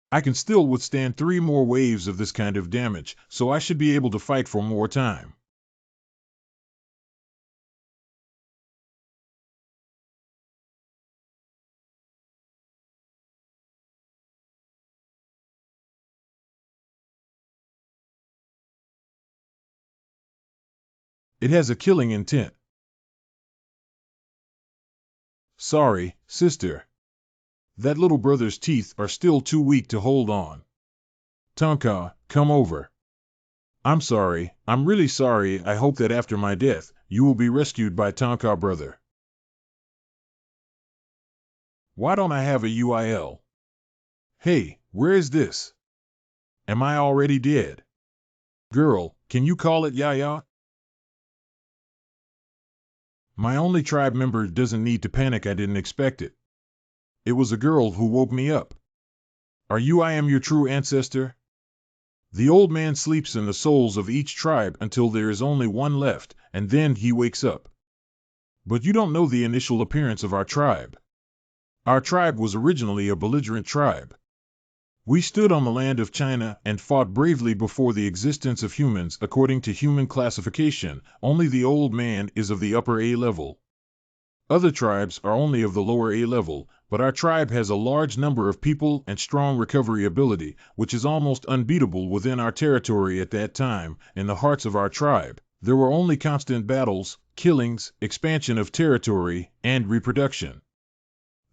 [SPEAKER 1] I can still withstand 3 more waves of this kind of damage, so I should be able to fight for more time. It has a killing intent. Sorry, sister. That little brother's teeth are still too weak to hold on. Tonka, come over. I'm sorry, I'm really sorry. I hope that after my death, you will be rescued by Tonka brother. Why don't I have a UIL? Hey, where is this? Am I already dead? Girl, can you call it Yaya? My only tribe member doesn't need to panic. I didn't expect it. It was a girl who woke me up. Are you? I am your true ancestor? The old man sleeps in the souls of each tribe until there is only one left, and then he wakes up. But you don't know the initial appearance of our tribe. Our tribe was originally a belligerent tribe. We stood on the land of China and fought bravely before the existence of humans. According to human classification, only the old man is of the upper A level. Other tribes are only of the lower A level, but our tribe has a large number of people and strong recovery ability, which is almost unbeatable within our territory at that time. In the hearts of our tribe, there were only constant battles, killings, expansion of territory, and reproduction.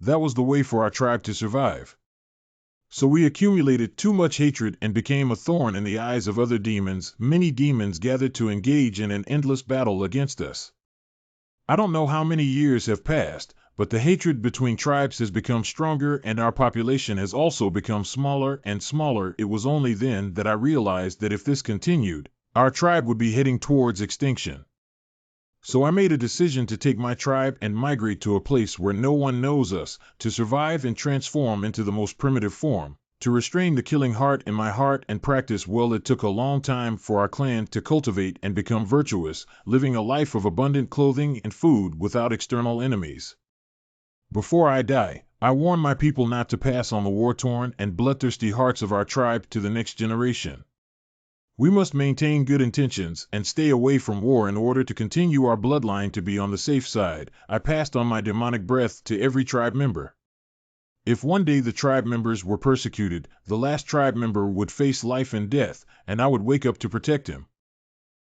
[SPEAKER 1] That was the way for our tribe to survive. So we accumulated too much hatred and became a thorn in the eyes of other demons. Many demons gathered to engage in an endless battle against us. I don't know how many years have passed, but the hatred between tribes has become stronger and our population has also become smaller and smaller. It was only then that I realized that if this continued, our tribe would be heading towards extinction. So I made a decision to take my tribe and migrate to a place where no one knows us, to survive and transform into the most primitive form, to restrain the killing heart in my heart and practice well. It took a long time for our clan to cultivate and become virtuous, living a life of abundant clothing and food without external enemies. Before I die, I warn my people not to pass on the war-torn and bloodthirsty hearts of our tribe to the next generation. We must maintain good intentions and stay away from war in order to continue our bloodline to be on the safe side. I passed on my demonic breath to every tribe member. If one day the tribe members were persecuted, the last tribe member would face life and death, and I would wake up to protect him.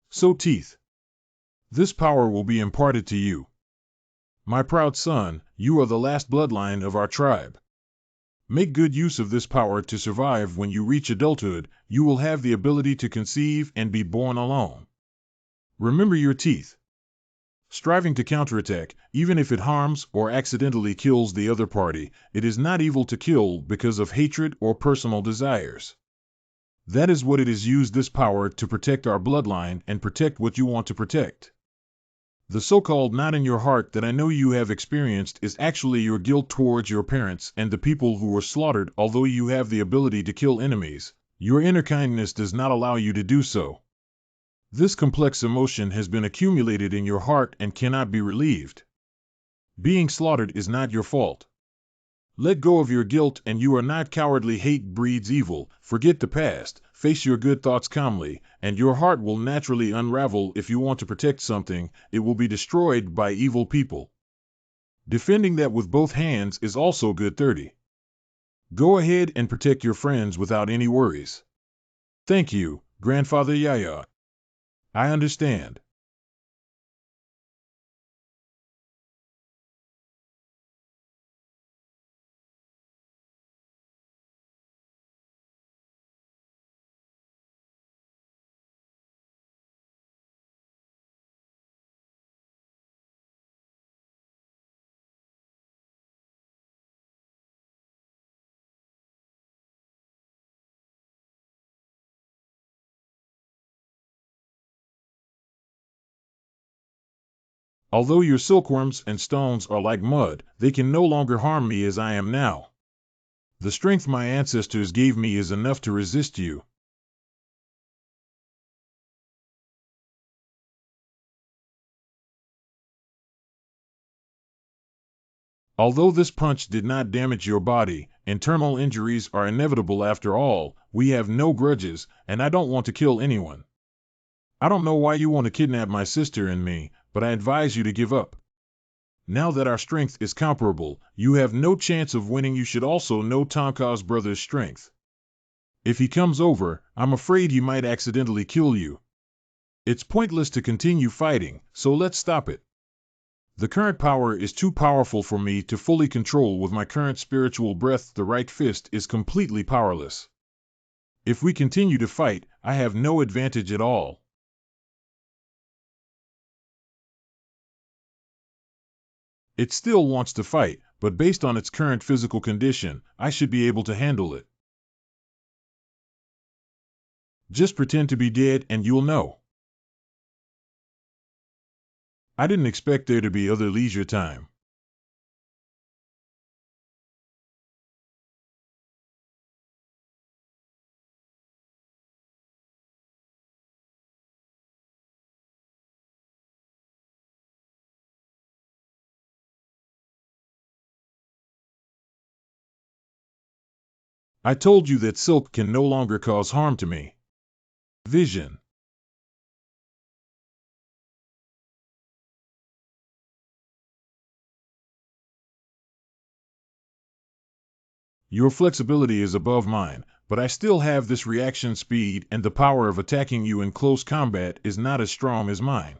[SPEAKER 1] So Teeth, this power will be imparted to you. My proud son, you are the last bloodline of our tribe. Make good use of this power to survive. When you reach adulthood, you will have the ability to conceive and be born alone. Remember your teeth. Striving to counterattack, even if it harms or accidentally kills the other party, it is not evil to kill because of hatred or personal desires. That is what it is. Use this power to protect our bloodline and protect what you want to protect. The so-called knot in your heart that I know you have experienced is actually your guilt towards your parents and the people who were slaughtered. Although you have the ability to kill enemies, your inner kindness does not allow you to do so. This complex emotion has been accumulated in your heart and cannot be relieved. Being slaughtered is not your fault. Let go of your guilt and you are not cowardly. Hate breeds evil. Forget the past, face your good thoughts calmly, and your heart will naturally unravel. If you want to protect something, it will be destroyed by evil people. Defending that with both hands is also good 30. Go ahead and protect your friends without any worries. Thank you, Grandfather Yaya. I understand. Although your silkworms and stones are like mud, they can no longer harm me as I am now. The strength my ancestors gave me is enough to resist you. Although this punch did not damage your body, internal injuries are inevitable after all. We have no grudges, and I don't want to kill anyone. I don't know why you want to kidnap my sister and me, but I advise you to give up. Now that our strength is comparable, you have no chance of winning. You should also know Tonka's brother's strength. If he comes over, I'm afraid he might accidentally kill you. It's pointless to continue fighting, so let's stop it. The current power is too powerful for me to fully control with my current spiritual breath. The right fist is completely powerless. If we continue to fight, I have no advantage at all. It still wants to fight, but based on its current physical condition, I should be able to handle it. Just pretend to be dead and you'll know. I didn't expect there to be other leisure time. I told you that silk can no longer cause harm to me. Vision. Your flexibility is above mine, but I still have this reaction speed, and the power of attacking you in close combat is not as strong as mine.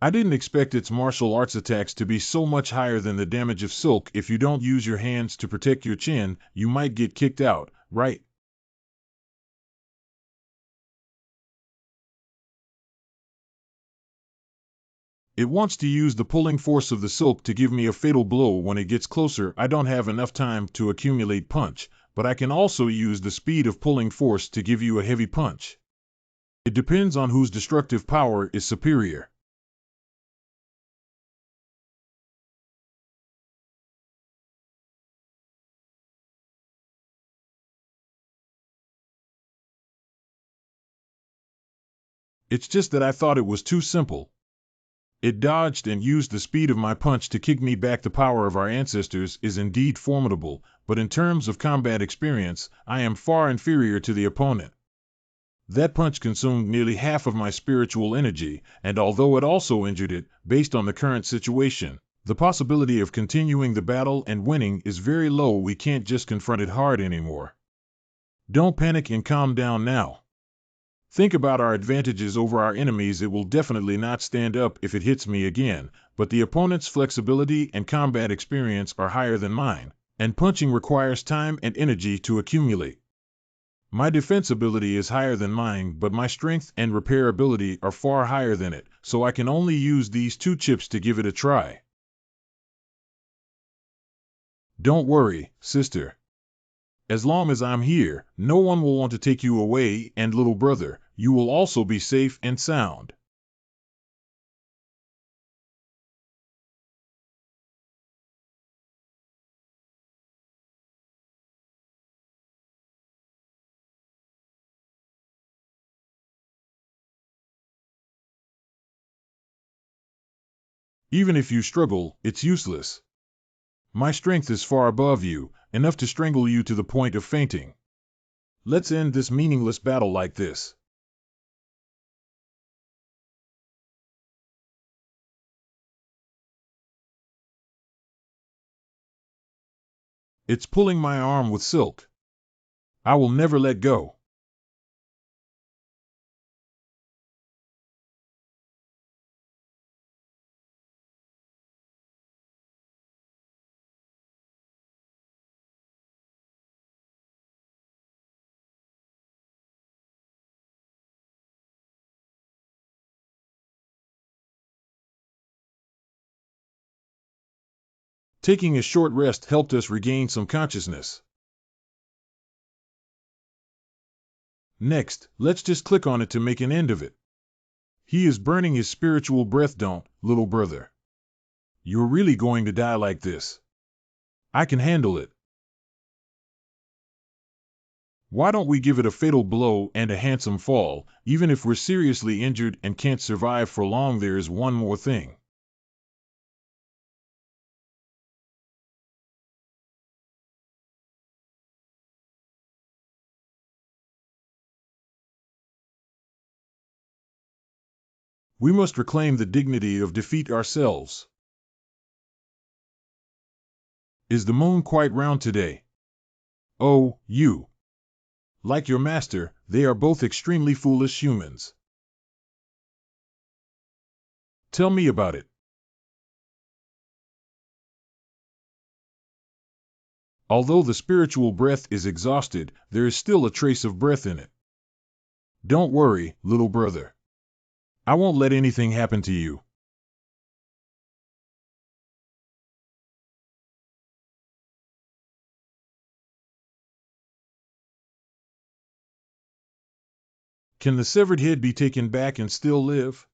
[SPEAKER 1] I didn't expect its martial arts attacks to be so much higher than the damage of silk. If you don't use your hands to protect your chin, you might get kicked out, right? It wants to use the pulling force of the silk to give me a fatal blow when it gets closer. I don't have enough time to accumulate punch, but I can also use the speed of pulling force to give you a heavy punch. It depends on whose destructive power is superior. It's just that I thought it was too simple. It dodged and used the speed of my punch to kick me back. The power of our ancestors is indeed formidable, but in terms of combat experience, I am far inferior to the opponent. That punch consumed nearly half of my spiritual energy, and although it also injured it, based on the current situation, the possibility of continuing the battle and winning is very low. We can't just confront it hard anymore. Don't panic and calm down now. Think about our advantages over our enemies. It will definitely not stand up if it hits me again, but the opponent's flexibility and combat experience are higher than mine, and punching requires time and energy to accumulate. My defense ability is higher than mine, but my strength and repair ability are far higher than it, so I can only use these two chips to give it a try. Don't worry, sister. As long as I'm here, no one will want to take you away, and little brother, you will also be safe and sound. Even if you struggle, it's useless. My strength is far above you, enough to strangle you to the point of fainting. Let's end this meaningless battle like this. It's pulling my arm with silk. I will never let go. Taking a short rest helped us regain some consciousness. Next, let's just click on it to make an end of it. He is burning his spiritual breath. Don't, little brother. You're really going to die like this. I can handle it. Why don't we give it a fatal blow and a handsome fall? Even if we're seriously injured and can't survive for long, there is one more thing. We must reclaim the dignity of defeat ourselves. Is the moon quite round today? Oh, you. Like your master, they are both extremely foolish humans. Tell me about it. Although the spiritual breath is exhausted, there is still a trace of breath in it. Don't worry, little brother. I won't let anything happen to you. Can the severed head be taken back and still live?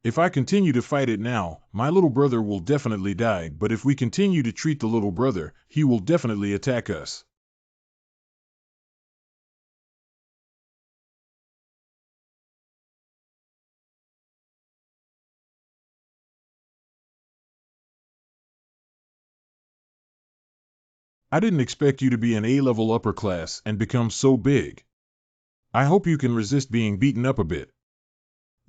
[SPEAKER 1] If I continue to fight it now, my little brother will definitely die, but if we continue to treat the little brother, he will definitely attack us. I didn't expect you to be an A-level upper class and become so big. I hope you can resist being beaten up a bit.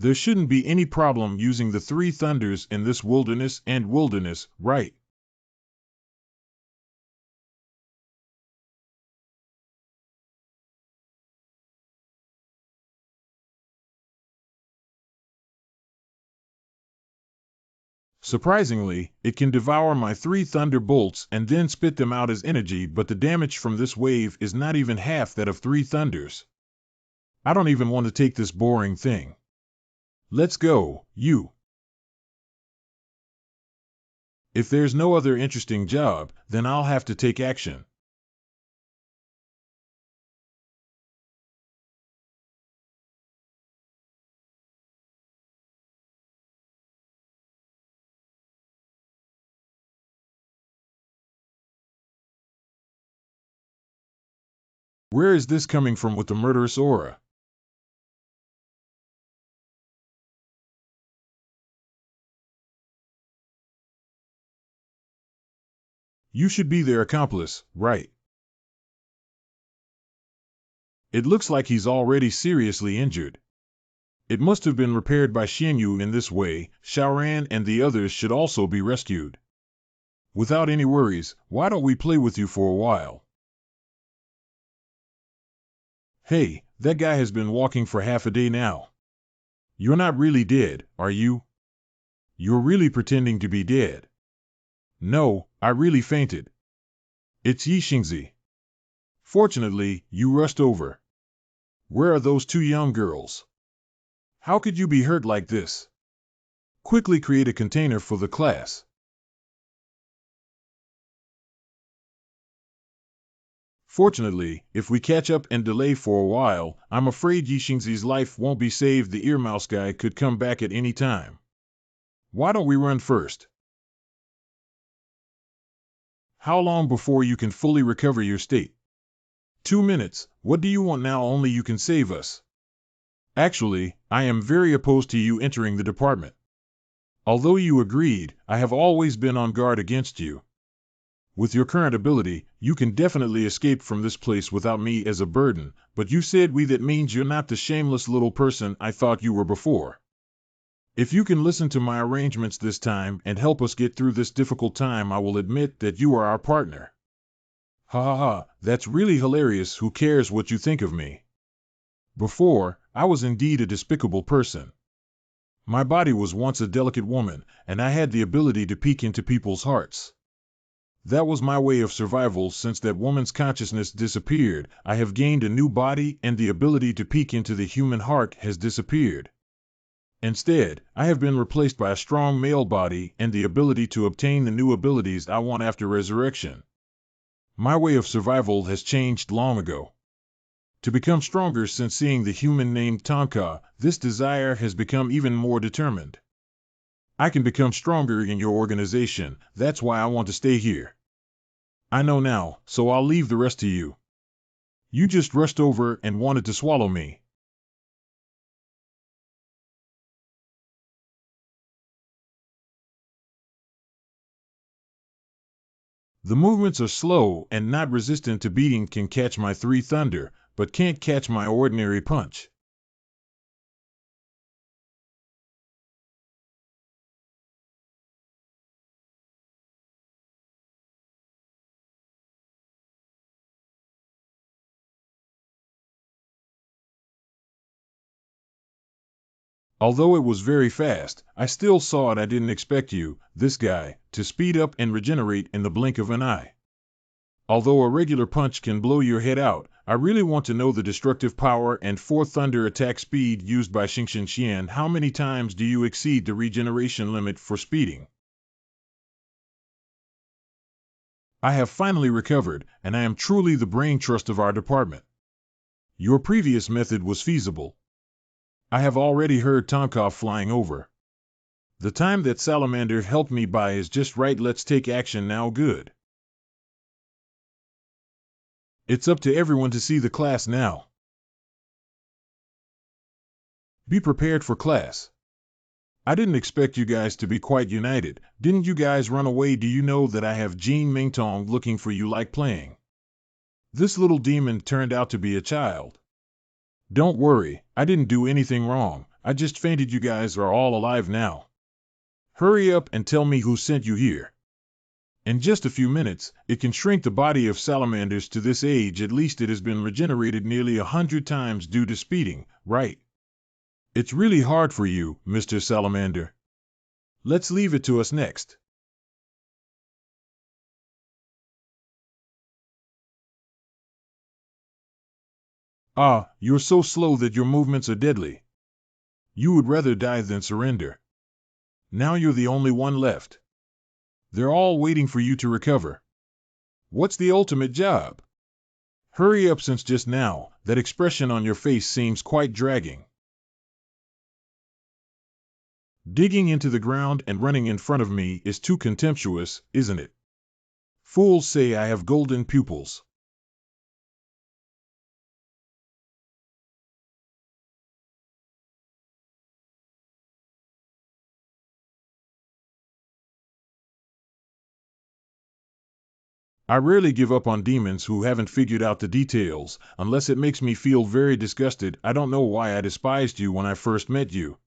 [SPEAKER 1] There shouldn't be any problem using the three thunders in this wilderness, right? Surprisingly, it can devour my three thunderbolts and then spit them out as energy, but the damage from this wave is not even half that of three thunders. I don't even want to take this boring thing. Let's go, you. If there's no other interesting job, then I'll have to take action. Where is this coming from with the murderous aura? You should be their accomplice, right? It looks like he's already seriously injured. It must have been repaired by Xianyu in this way. Xiaoran and the others should also be rescued. Without any worries, why don't we play with you for a while? Hey, that guy has been walking for half a day now. You're not really dead, are you? You're really pretending to be dead. No, I really fainted. It's Yixingzi. Fortunately, you rushed over. Where are those two young girls? How could you be hurt like this? Quickly create a container for the class. Fortunately, if we catch up and delay for a while, I'm afraid Yixingzi's life won't be saved. The earmouse guy could come back at any time. Why don't we run first? How long before you can fully recover your state? 2 minutes. What do you want now? Only you can save us. Actually, I am very opposed to you entering the department. Although you agreed, I have always been on guard against you. With your current ability, you can definitely escape from this place without me as a burden, but you said that means you're not the shameless little person I thought you were before. If you can listen to my arrangements this time and help us get through this difficult time, I will admit that you are our partner. Ha ha ha, that's really hilarious. Who cares what you think of me? Before, I was indeed a despicable person. My body was once a delicate woman, and I had the ability to peek into people's hearts. That was my way of survival. Since that woman's consciousness disappeared, I have gained a new body, and the ability to peek into the human heart has disappeared. Instead, I have been replaced by a strong male body and the ability to obtain the new abilities I want after resurrection. My way of survival has changed long ago. To become stronger since seeing the human named Tonka, this desire has become even more determined. I can become stronger in your organization, that's why I want to stay here. I know now, so I'll leave the rest to you. You just rushed over and wanted to swallow me. The movements are slow and not resistant to beating. Can catch my 3 thunder, but can't catch my ordinary punch. Although it was very fast, I still saw it. I didn't expect you, this guy, to speed up and regenerate in the blink of an eye. Although a regular punch can blow your head out, I really want to know the destructive power and 4 thunder attack speed used by Xingqian Xian. How many times do you exceed the regeneration limit for speeding? I have finally recovered, and I am truly the brain trust of our department. Your previous method was feasible. I have already heard Tomkov flying over. The time that Salamander helped me by is just right. Let's take action now. Good. It's up to everyone to see the class now. Be prepared for class. I didn't expect you guys to be quite united. Didn't you guys run away? Do you know that I have Jean Mingtong looking for you like playing? This little demon turned out to be a child. Don't worry, I didn't do anything wrong. I just fainted. You guys are all alive now. Hurry up and tell me who sent you here. In just a few minutes, it can shrink the body of salamanders to this age. At least it has been regenerated nearly 100 times due to speeding, right? It's really hard for you, Mr. Salamander. Let's leave it to us next. Ah, you're so slow that your movements are deadly. You would rather die than surrender. Now you're the only one left. They're all waiting for you to recover. What's the ultimate job? Hurry up, since just now, that expression on your face seems quite dragging. Digging into the ground and running in front of me is too contemptuous, isn't it? Fools say I have golden pupils. I rarely give up on demons who haven't figured out the details, unless it makes me feel very disgusted. I don't know why I despised you when I first met you.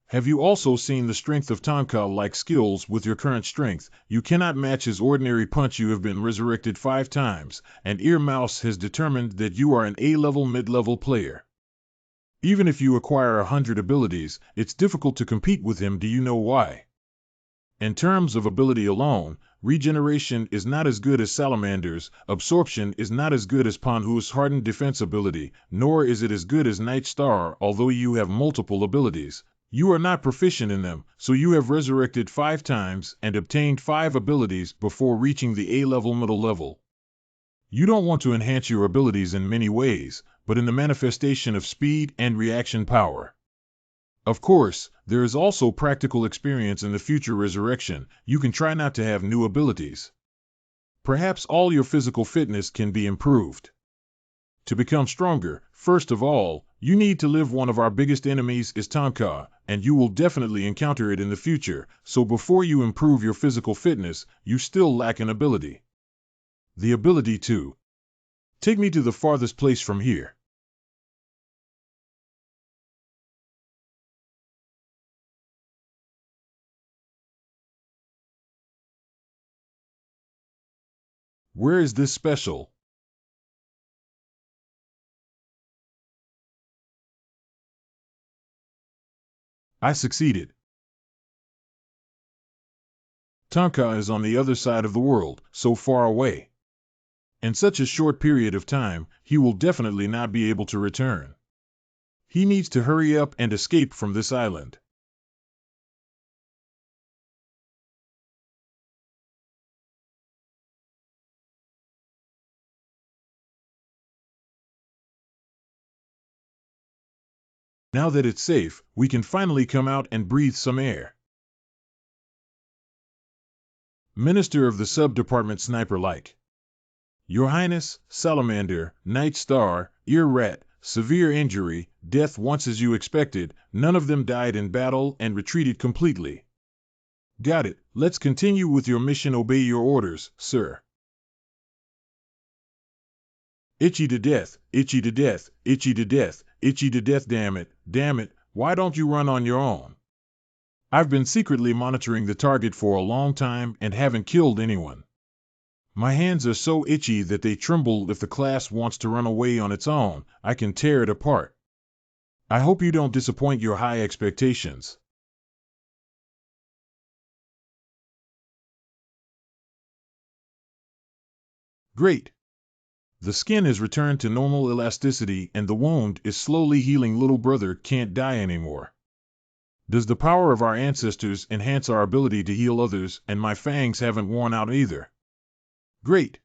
[SPEAKER 1] Have you also seen the strength of Tonka-like skills? With your current strength, you cannot match his ordinary punch. You have been resurrected 5 times, and Ear Mouse has determined that you are an A-level mid-level player. Even if you acquire 100 abilities, it's difficult to compete with him. Do you know why? In terms of ability alone, regeneration is not as good as Salamander's, absorption is not as good as Panhu's hardened defense ability, nor is it as good as Night Star. Although you have multiple abilities, you are not proficient in them, so you have resurrected 5 times and obtained 5 abilities before reaching the A-level middle level. You don't want to enhance your abilities in many ways, but in the manifestation of speed and reaction power. Of course, there is also practical experience in the future resurrection. You can try not to have new abilities. Perhaps all your physical fitness can be improved. To become stronger, first of all, you need to live. One of our biggest enemies is Tonka. and you will definitely encounter it in the future, so before you improve your physical fitness, you still lack an ability. The ability to take me to the farthest place from here. Where is this special? I succeeded. Tonka is on the other side of the world, so far away. In such a short period of time, he will definitely not be able to return. He needs to hurry up and escape from this island. Now that it's safe, we can finally come out and breathe some air. Minister of the Sub-Department Sniper-like. Your Highness, Salamander, Night Star, Ear Rat, severe injury, death once as you expected, none of them died in battle and retreated completely. Got it, let's continue with your mission. Obey your orders, sir. Itchy to death, itchy to death, itchy to death, itchy to death, damn it, why don't you run on your own? I've been secretly monitoring the target for a long time and haven't killed anyone. My hands are so itchy that they tremble. If the class wants to run away on its own, I can tear it apart. I hope you don't disappoint your high expectations. Great. The skin has returned to normal elasticity and the wound is slowly healing. Little brother can't die anymore. Does the power of our ancestors enhance our ability to heal others, and my fangs haven't worn out either? Great.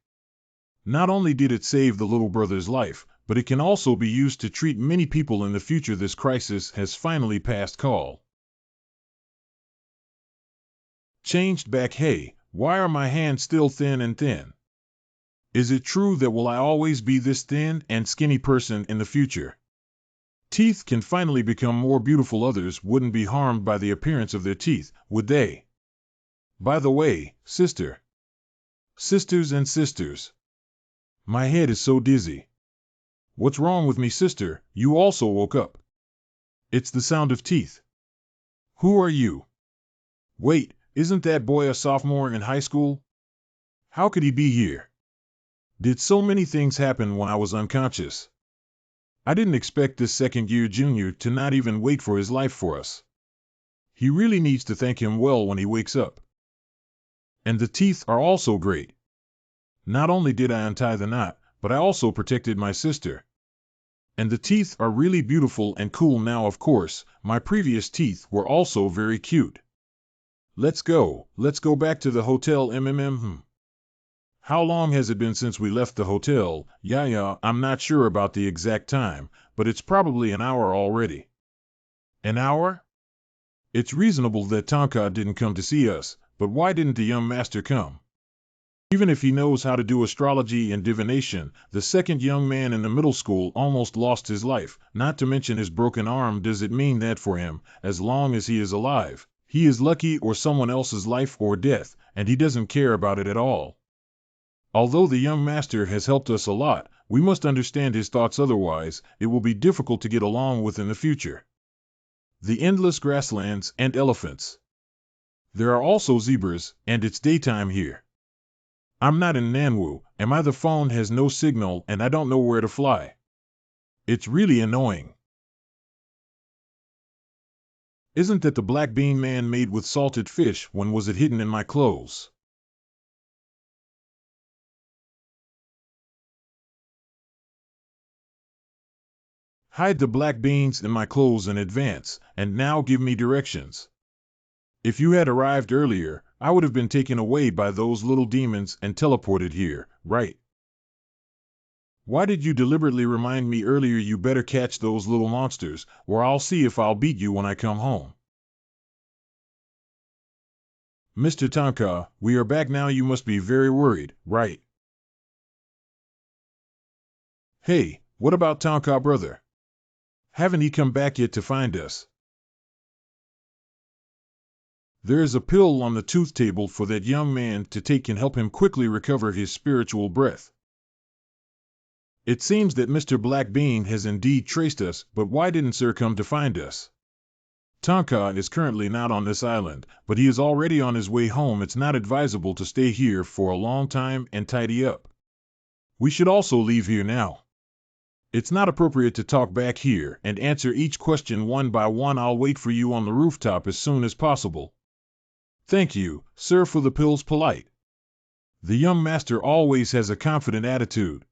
[SPEAKER 1] Not only did it save the little brother's life, but it can also be used to treat many people in the future. This crisis has finally passed call. Changed back. Hey, why are my hands still thin and thin? Is it true that will I always be this thin and skinny person in the future? Teeth can finally become more beautiful. Others wouldn't be harmed by the appearance of their teeth, would they? By the way, sister. Sisters and sisters. My head is so dizzy. What's wrong with me, sister? You also woke up. It's the sound of teeth. Who are you? Wait, isn't that boy a sophomore in high school? How could he be here? Did so many things happen when I was unconscious? I didn't expect this second-year junior to not even wait for his life for us. He really needs to thank him well when he wakes up. And the teeth are also great. Not only did I untie the knot, but I also protected my sister. And the teeth are really beautiful and cool now. Of course, my previous teeth were also very cute. Let's go back to the hotel. How long has it been since we left the hotel? Yeah, I'm not sure about the exact time, but it's probably an hour already. An hour? It's reasonable that Tonka didn't come to see us, but why didn't the young master come? Even if he knows how to do astrology and divination, the second young man in the middle school almost lost his life, not to mention his broken arm. Does it mean that for him, as long as he is alive, he is lucky, or someone else's life or death, and he doesn't care about it at all? Although the young master has helped us a lot, we must understand his thoughts, otherwise it will be difficult to get along with in the future. The endless grasslands and elephants. There are also zebras, and it's daytime here. I'm not in Nanwu, and the phone has no signal and I don't know where to fly. It's really annoying. Isn't that the black bean man made with salted fish? When was it hidden in my clothes? Hide the black beans in my clothes in advance, and now give me directions. If you had arrived earlier, I would have been taken away by those little demons and teleported here, right? Why did you deliberately remind me earlier? You better catch those little monsters, or I'll see if I'll beat you when I come home. Mr. Tonka, we are back now. You must be very worried, right? Hey, what about Tonka brother? Haven't he come back yet to find us? There is a pill on the tooth table for that young man to take can help him quickly recover his spiritual breath. It seems that Mr. Blackbean has indeed traced us, but why didn't Sir come to find us? Tonka is currently not on this island, but he is already on his way home. It's not advisable to stay here for a long time and tidy up. We should also leave here now. It's not appropriate to talk back here and answer each question one by one. I'll wait for you on the rooftop as soon as possible. Thank you, sir, for the pills. Polite. The young master always has a confident attitude.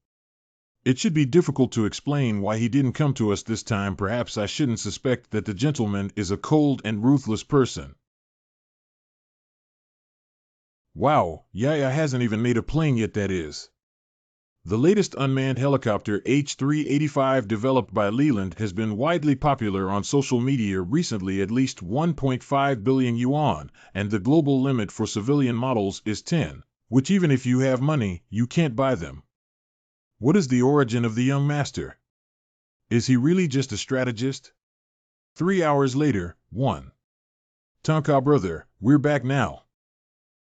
[SPEAKER 1] It should be difficult to explain why he didn't come to us this time. Perhaps I shouldn't suspect that the gentleman is a cold and ruthless person. Wow, Yaya hasn't even made a plane yet, that is. The latest unmanned helicopter H-385 developed by Leland has been widely popular on social media recently, at least 1.5 billion yuan, and the global limit for civilian models is 10, which even if you have money, you can't buy them. What is the origin of the young master? Is he really just a strategist? 3 hours later, 1. Tonka brother, we're back now.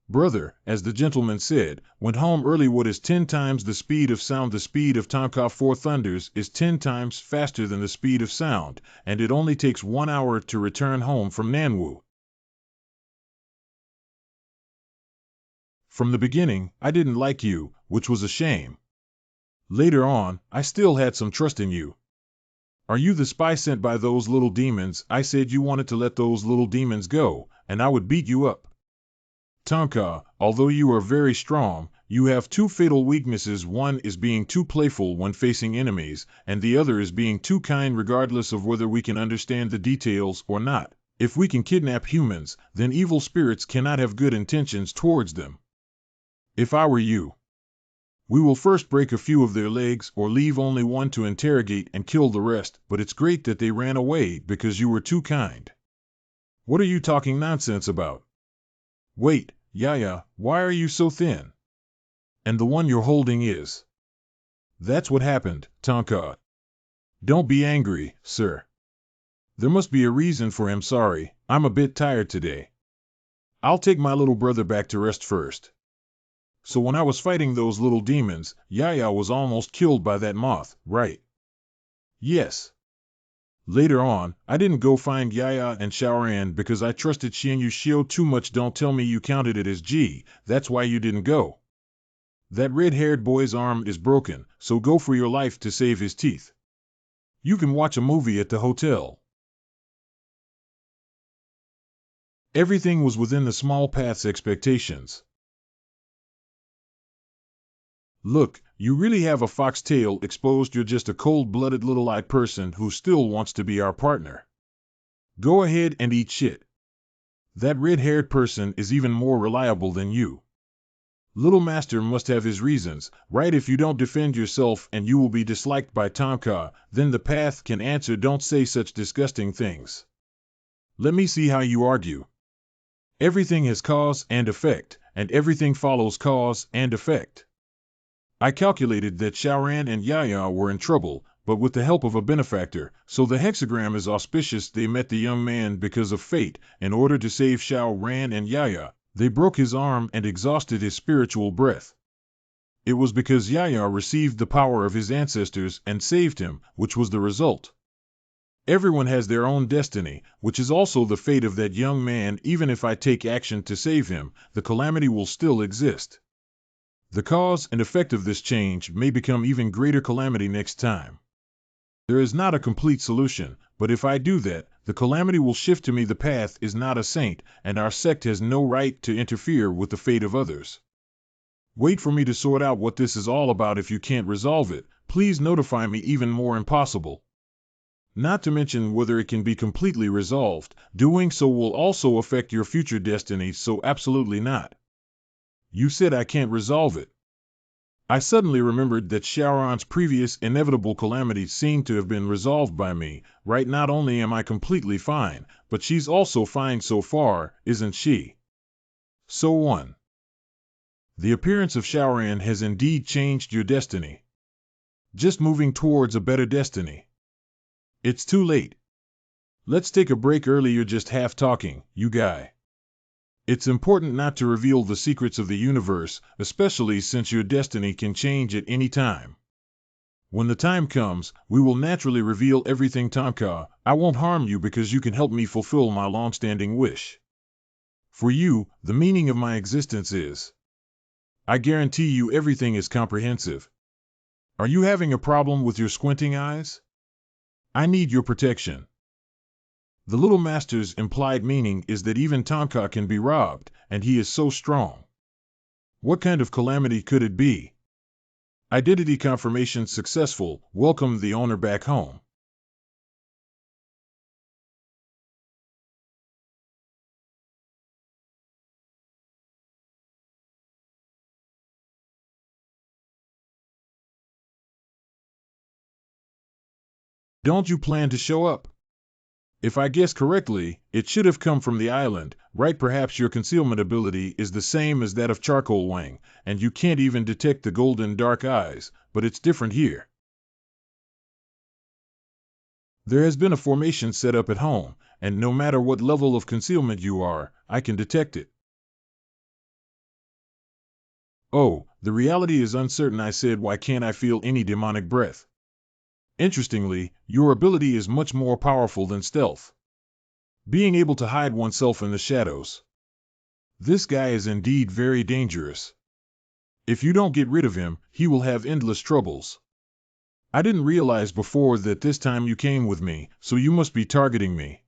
[SPEAKER 1] Brother, as the gentleman said, went home early. What is 10 times the speed of sound? The speed of Tonka 4 thunders is 10 times faster than the speed of sound, and it only takes 1 hour to return home from Nanwu. From the beginning, I didn't like you, which was a shame. Later on, I still had some trust in you. Are you the spy sent by those little demons? I said you wanted to let those little demons go, and I would beat you up. Tonka, although you are very strong, you have 2 fatal weaknesses. One is being too playful when facing enemies, and the other is being too kind regardless of whether we can understand the details or not. If we can kidnap humans, then evil spirits cannot have good intentions towards them. If I were you, we will first break a few of their legs or leave only one to interrogate and kill the rest, but it's great that they ran away because you were too kind. What are you talking nonsense about? Wait, Yaya, why are you so thin? And the one you're holding is. That's what happened, Tonka. Don't be angry, sir. There must be a reason for him. Sorry, I'm a bit tired today. I'll take my little brother back to rest first. So when I was fighting those little demons, Yaya was almost killed by that moth, right? Yes. Later on, I didn't go find Yaya and Xiaoran because I trusted Xianyu Xiu too much. Don't tell me you counted it as G, that's why you didn't go. That red-haired boy's arm is broken, so go for your life to save his teeth. You can watch a movie at the hotel. Everything was within the small path's expectations. Look, you really have a foxtail exposed. You're just a cold-blooded little-eyed person who still wants to be our partner. Go ahead and eat shit. That red-haired person is even more reliable than you. Little Master must have his reasons, right? If you don't defend yourself and you will be disliked by Tonka, then the path can answer. Don't say such disgusting things. Let me see how you argue. Everything has cause and effect, and everything follows cause and effect. I calculated that Xiaoran and Yaya were in trouble, but with the help of a benefactor, so the hexagram is auspicious. They met the young man because of fate. In order to save Xiaoran and Yaya, they broke his arm and exhausted his spiritual breath. It was because Yaya received the power of his ancestors and saved him, which was the result. Everyone has their own destiny, which is also the fate of that young man. Even if I take action to save him, the calamity will still exist. The cause and effect of this change may become even greater calamity next time. There is not a complete solution, but if I do that, the calamity will shift to me. The path is not a saint, and our sect has no right to interfere with the fate of others. Wait for me to sort out what this is all about. If you can't resolve it, please notify me. Even more impossible. Not to mention whether it can be completely resolved. Doing so will also affect your future destiny, so absolutely not. You said I can't resolve it. I suddenly remembered that Xiaoran's previous inevitable calamity seemed to have been resolved by me, right? Not only am I completely fine, but she's also fine so far, isn't she? So 1. The appearance of Xiaoran has indeed changed your destiny. Just moving towards a better destiny. It's too late. Let's take a break early. You're just half talking, you guy. It's important not to reveal the secrets of the universe, especially since your destiny can change at any time. When the time comes, we will naturally reveal everything, Tonka. I won't harm you because you can help me fulfill my long-standing wish. For you, the meaning of my existence is. I guarantee you everything is comprehensive. Are you having a problem with your squinting eyes? I need your protection. The little master's implied meaning is that even Tonka can be robbed, and he is so strong. What kind of calamity could it be? Identity confirmation successful. Welcome the owner back home. Don't you plan to show up? If I guess correctly, it should have come from the island, right? Perhaps your concealment ability is the same as that of Charcoal Wang, and you can't even detect the golden dark eyes, but it's different here. There has been a formation set up at home, and no matter what level of concealment you are, I can detect it. Oh, the reality is uncertain. I said, why can't I feel any demonic breath? Interestingly, your ability is much more powerful than stealth. Being able to hide oneself in the shadows. This guy is indeed very dangerous. If you don't get rid of him, he will have endless troubles. I didn't realize before that this time you came with me, so you must be targeting me.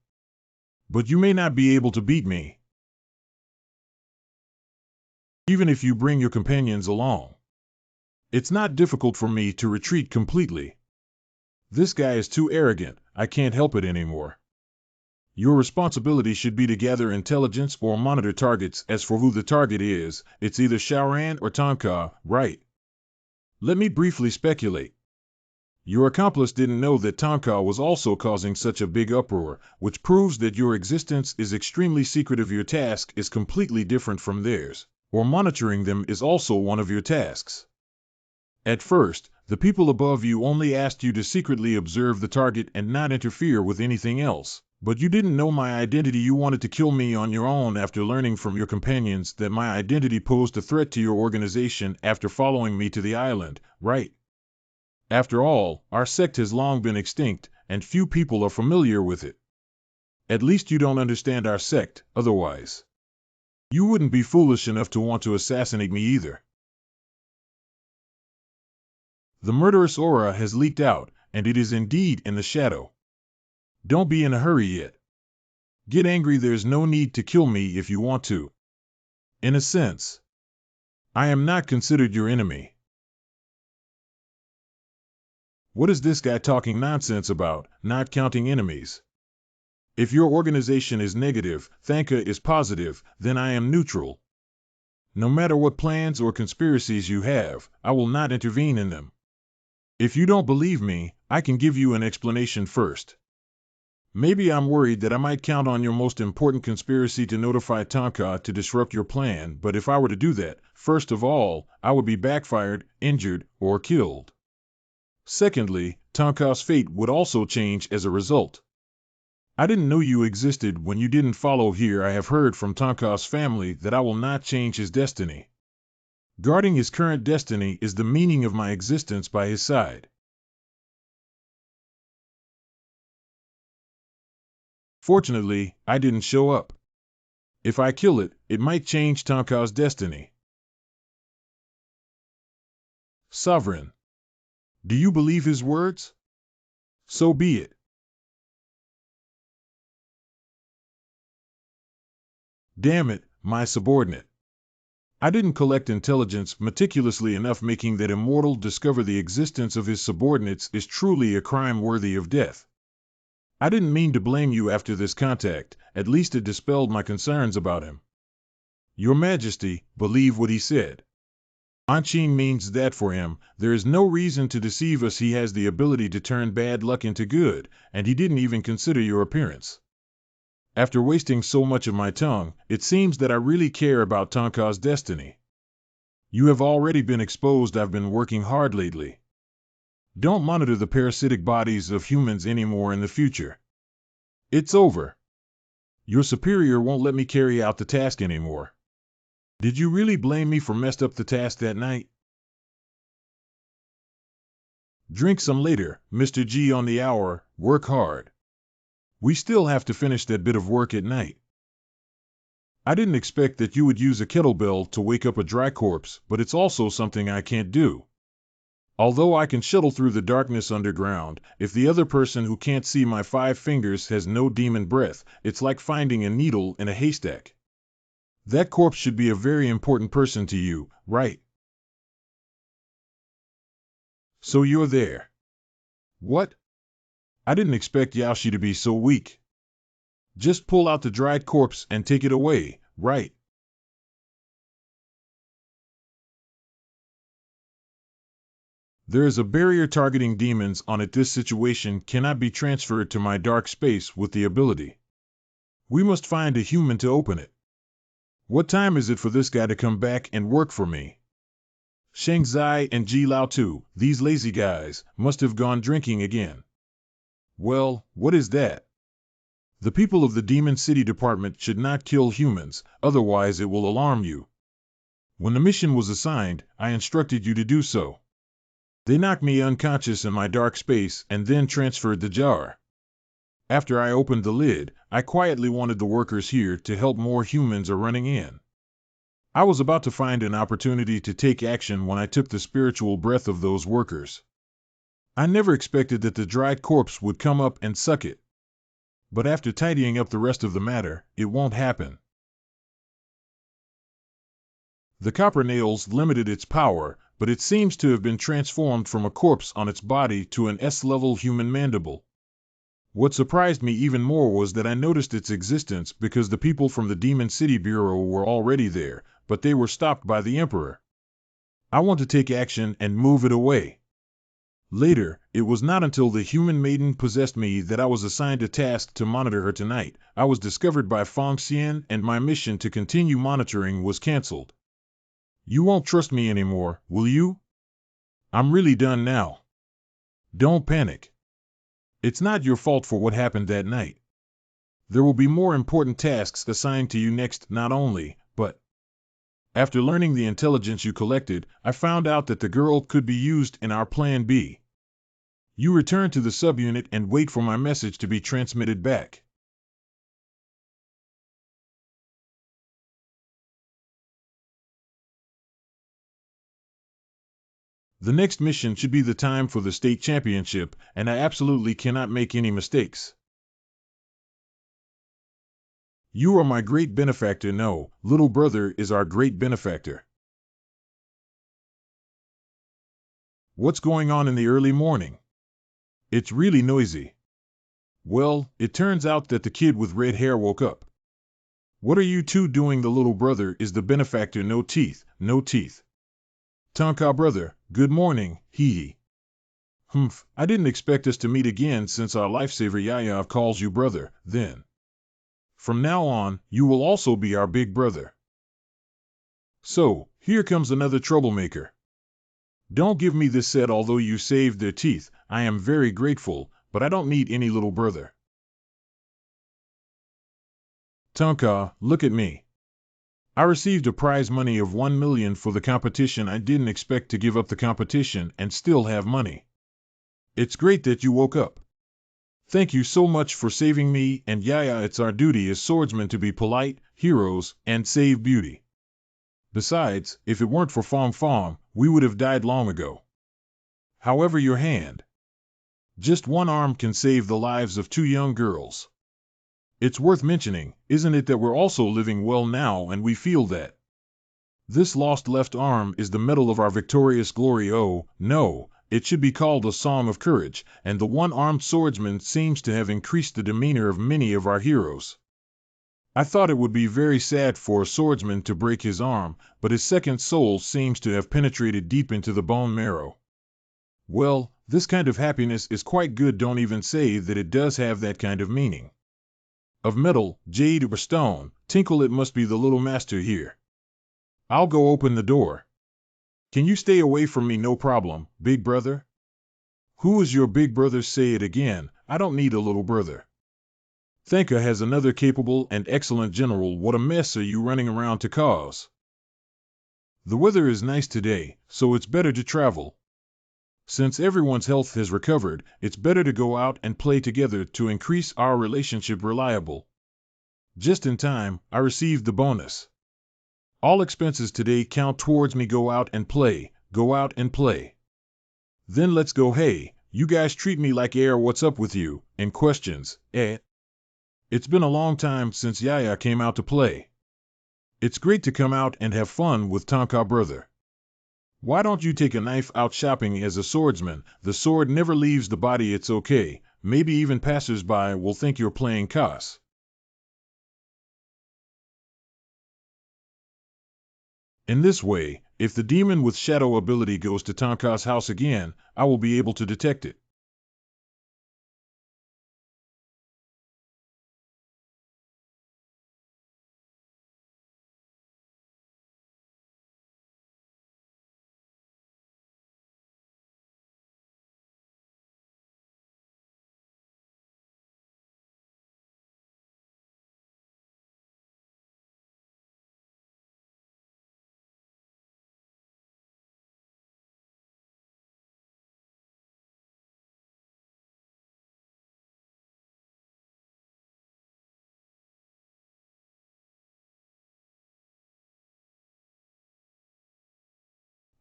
[SPEAKER 1] But you may not be able to beat me, even if you bring your companions along. It's not difficult for me to retreat completely. This guy is too arrogant. I can't help it anymore. Your responsibility should be to gather intelligence or monitor targets. As for who the target is, it's either Shaoran or Tonka, right? Let me briefly speculate. Your accomplice didn't know that Tonka was also causing such a big uproar, which proves that your existence is extremely secretive. Your task is completely different from theirs, or monitoring them is also one of your tasks. At first, the people above you only asked you to secretly observe the target and not interfere with anything else. But you didn't know my identity. You wanted to kill me on your own after learning from your companions that my identity posed a threat to your organization after following me to the island, right? After all, our sect has long been extinct, and few people are familiar with it. At least you don't understand our sect, otherwise. You wouldn't be foolish enough to want to assassinate me either. The murderous aura has leaked out, and it is indeed in the shadow. Don't be in a hurry yet. Get angry. There's no need to kill me if you want to. In a sense, I am not considered your enemy. What is this guy talking nonsense about, not counting enemies? If your organization is negative, Thanka is positive, then I am neutral. No matter what plans or conspiracies you have, I will not intervene in them. If you don't believe me, I can give you an explanation first. Maybe I'm worried that I might count on your most important conspiracy to notify Tonka to disrupt your plan, but if I were to do that, first of all, I would be backfired, injured, or killed. Secondly, Tonka's fate would also change as a result. I didn't know you existed when you didn't follow here. I have heard from Tonka's family that I will not change his destiny. Guarding his current destiny is the meaning of my existence by his side. Fortunately, I didn't show up. If I kill it, it might change Tonka's destiny. Sovereign. Do you believe his words? So be it. Damn it, my subordinate. I didn't collect intelligence meticulously enough. Making that immortal discover the existence of his subordinates is truly a crime worthy of death. I didn't mean to blame you after this contact. At least it dispelled my concerns about him. Your Majesty, believe what he said. Anchin means that for him, there is no reason to deceive us. He has the ability to turn bad luck into good, and he didn't even consider your appearance. After wasting so much of my tongue, it seems that I really care about Tonka's destiny. You have already been exposed. I've been working hard lately. Don't monitor the parasitic bodies of humans anymore in the future. It's over. Your superior won't let me carry out the task anymore. Did you really blame me for messed up the task that night? Drink some later, Mr. G on the hour, work hard. We still have to finish that bit of work at night. I didn't expect that you would use a kettlebell to wake up a dry corpse, but it's also something I can't do. Although I can shuttle through the darkness underground, if the other person who can't see my 5 fingers has no demon breath, it's like finding a needle in a haystack. That corpse should be a very important person to you, right? So you're there. What? I didn't expect Yaoshi to be so weak. Just pull out the dried corpse and take it away, right? There is a barrier targeting demons on it. This situation cannot be transferred to my dark space with the ability. We must find a human to open it. What time is it for this guy to come back and work for me? Sheng Zai and Ji Lao too, these lazy guys, must have gone drinking again. Well, what is that? The people of the Demon City Department should not kill humans, otherwise it will alarm you. When the mission was assigned, I instructed you to do so. They knocked me unconscious in my dark space and then transferred the jar. After I opened the lid, I quietly wanted the workers here to help. More humans are running in. I was about to find an opportunity to take action when I took the spiritual breath of those workers. I never expected that the dried corpse would come up and suck it. But after tidying up the rest of the matter, it won't happen. The copper nails limited its power, but it seems to have been transformed from a corpse on its body to an S-level human mandible. What surprised me even more was that I noticed its existence because the people from the Demon City Bureau were already there, but they were stopped by the Emperor. I want to take action and move it away. Later, it was not until the human maiden possessed me that I was assigned a task to monitor her tonight. I was discovered by Fong Xian and my mission to continue monitoring was cancelled. You won't trust me anymore, will you? I'm really done now. Don't panic. It's not your fault for what happened that night. There will be more important tasks assigned to you next, not only, but... After learning the intelligence you collected, I found out that the girl could be used in our Plan B. You return to the subunit and wait for my message to be transmitted back. The next mission should be the time for the state championship, and I absolutely cannot make any mistakes. You are my great benefactor. No, little brother is our great benefactor. What's going on in the early morning? It's really noisy. Well, it turns out that the kid with red hair woke up. What are you two doing? The little brother is the benefactor. No teeth, no teeth. Tonka brother, good morning, hee. Humph, I didn't expect us to meet again since our lifesaver Yaya calls you brother, then. From now on, you will also be our big brother. So, here comes another troublemaker. Don't give me this set. Although you saved their teeth, I am very grateful, but I don't need any little brother. Tonka, look at me. I received a prize money of 1 million for the competition. I didn't expect to give up the competition and still have money. It's great that you woke up. Thank you so much for saving me and Yaya. It's our duty as swordsmen to be polite, heroes, and save beauty. Besides, if it weren't for Fong Fong, we would have died long ago. However, your hand. Just one arm can save the lives of 2 young girls. It's worth mentioning, isn't it, that we're also living well now and we feel that. This lost left arm is the medal of our victorious glory. Oh, no, it should be called a song of courage, and the one-armed swordsman seems to have increased the demeanor of many of our heroes. I thought it would be very sad for a swordsman to break his arm, but his second soul seems to have penetrated deep into the bone marrow. Well, this kind of happiness is quite good. Don't even say that it does have that kind of meaning. Of metal, jade, or stone, tinkle, it must be the little master here. I'll go open the door. Can you stay away from me? No problem, big brother. Who is your big brother? Say it again. I don't need a little brother. Thenka has another capable and excellent general. What a mess are you running around to cause? The weather is nice today, so it's better to travel. Since everyone's health has recovered, it's better to go out and play together to increase our relationship reliable. Just in time, I received the bonus. All expenses today count towards me. Go out and play, go out and play. Then let's go. Hey, you guys treat me like air. What's up with you? And questions, eh? It's been a long time since Yaya came out to play. It's great to come out and have fun with Tonka brother. Why don't you take a knife out shopping as a swordsman? The sword never leaves the body. It's okay. Maybe even passers-by will think you're playing Kas. In this way, if the demon with shadow ability goes to Tonka's house again, I will be able to detect it.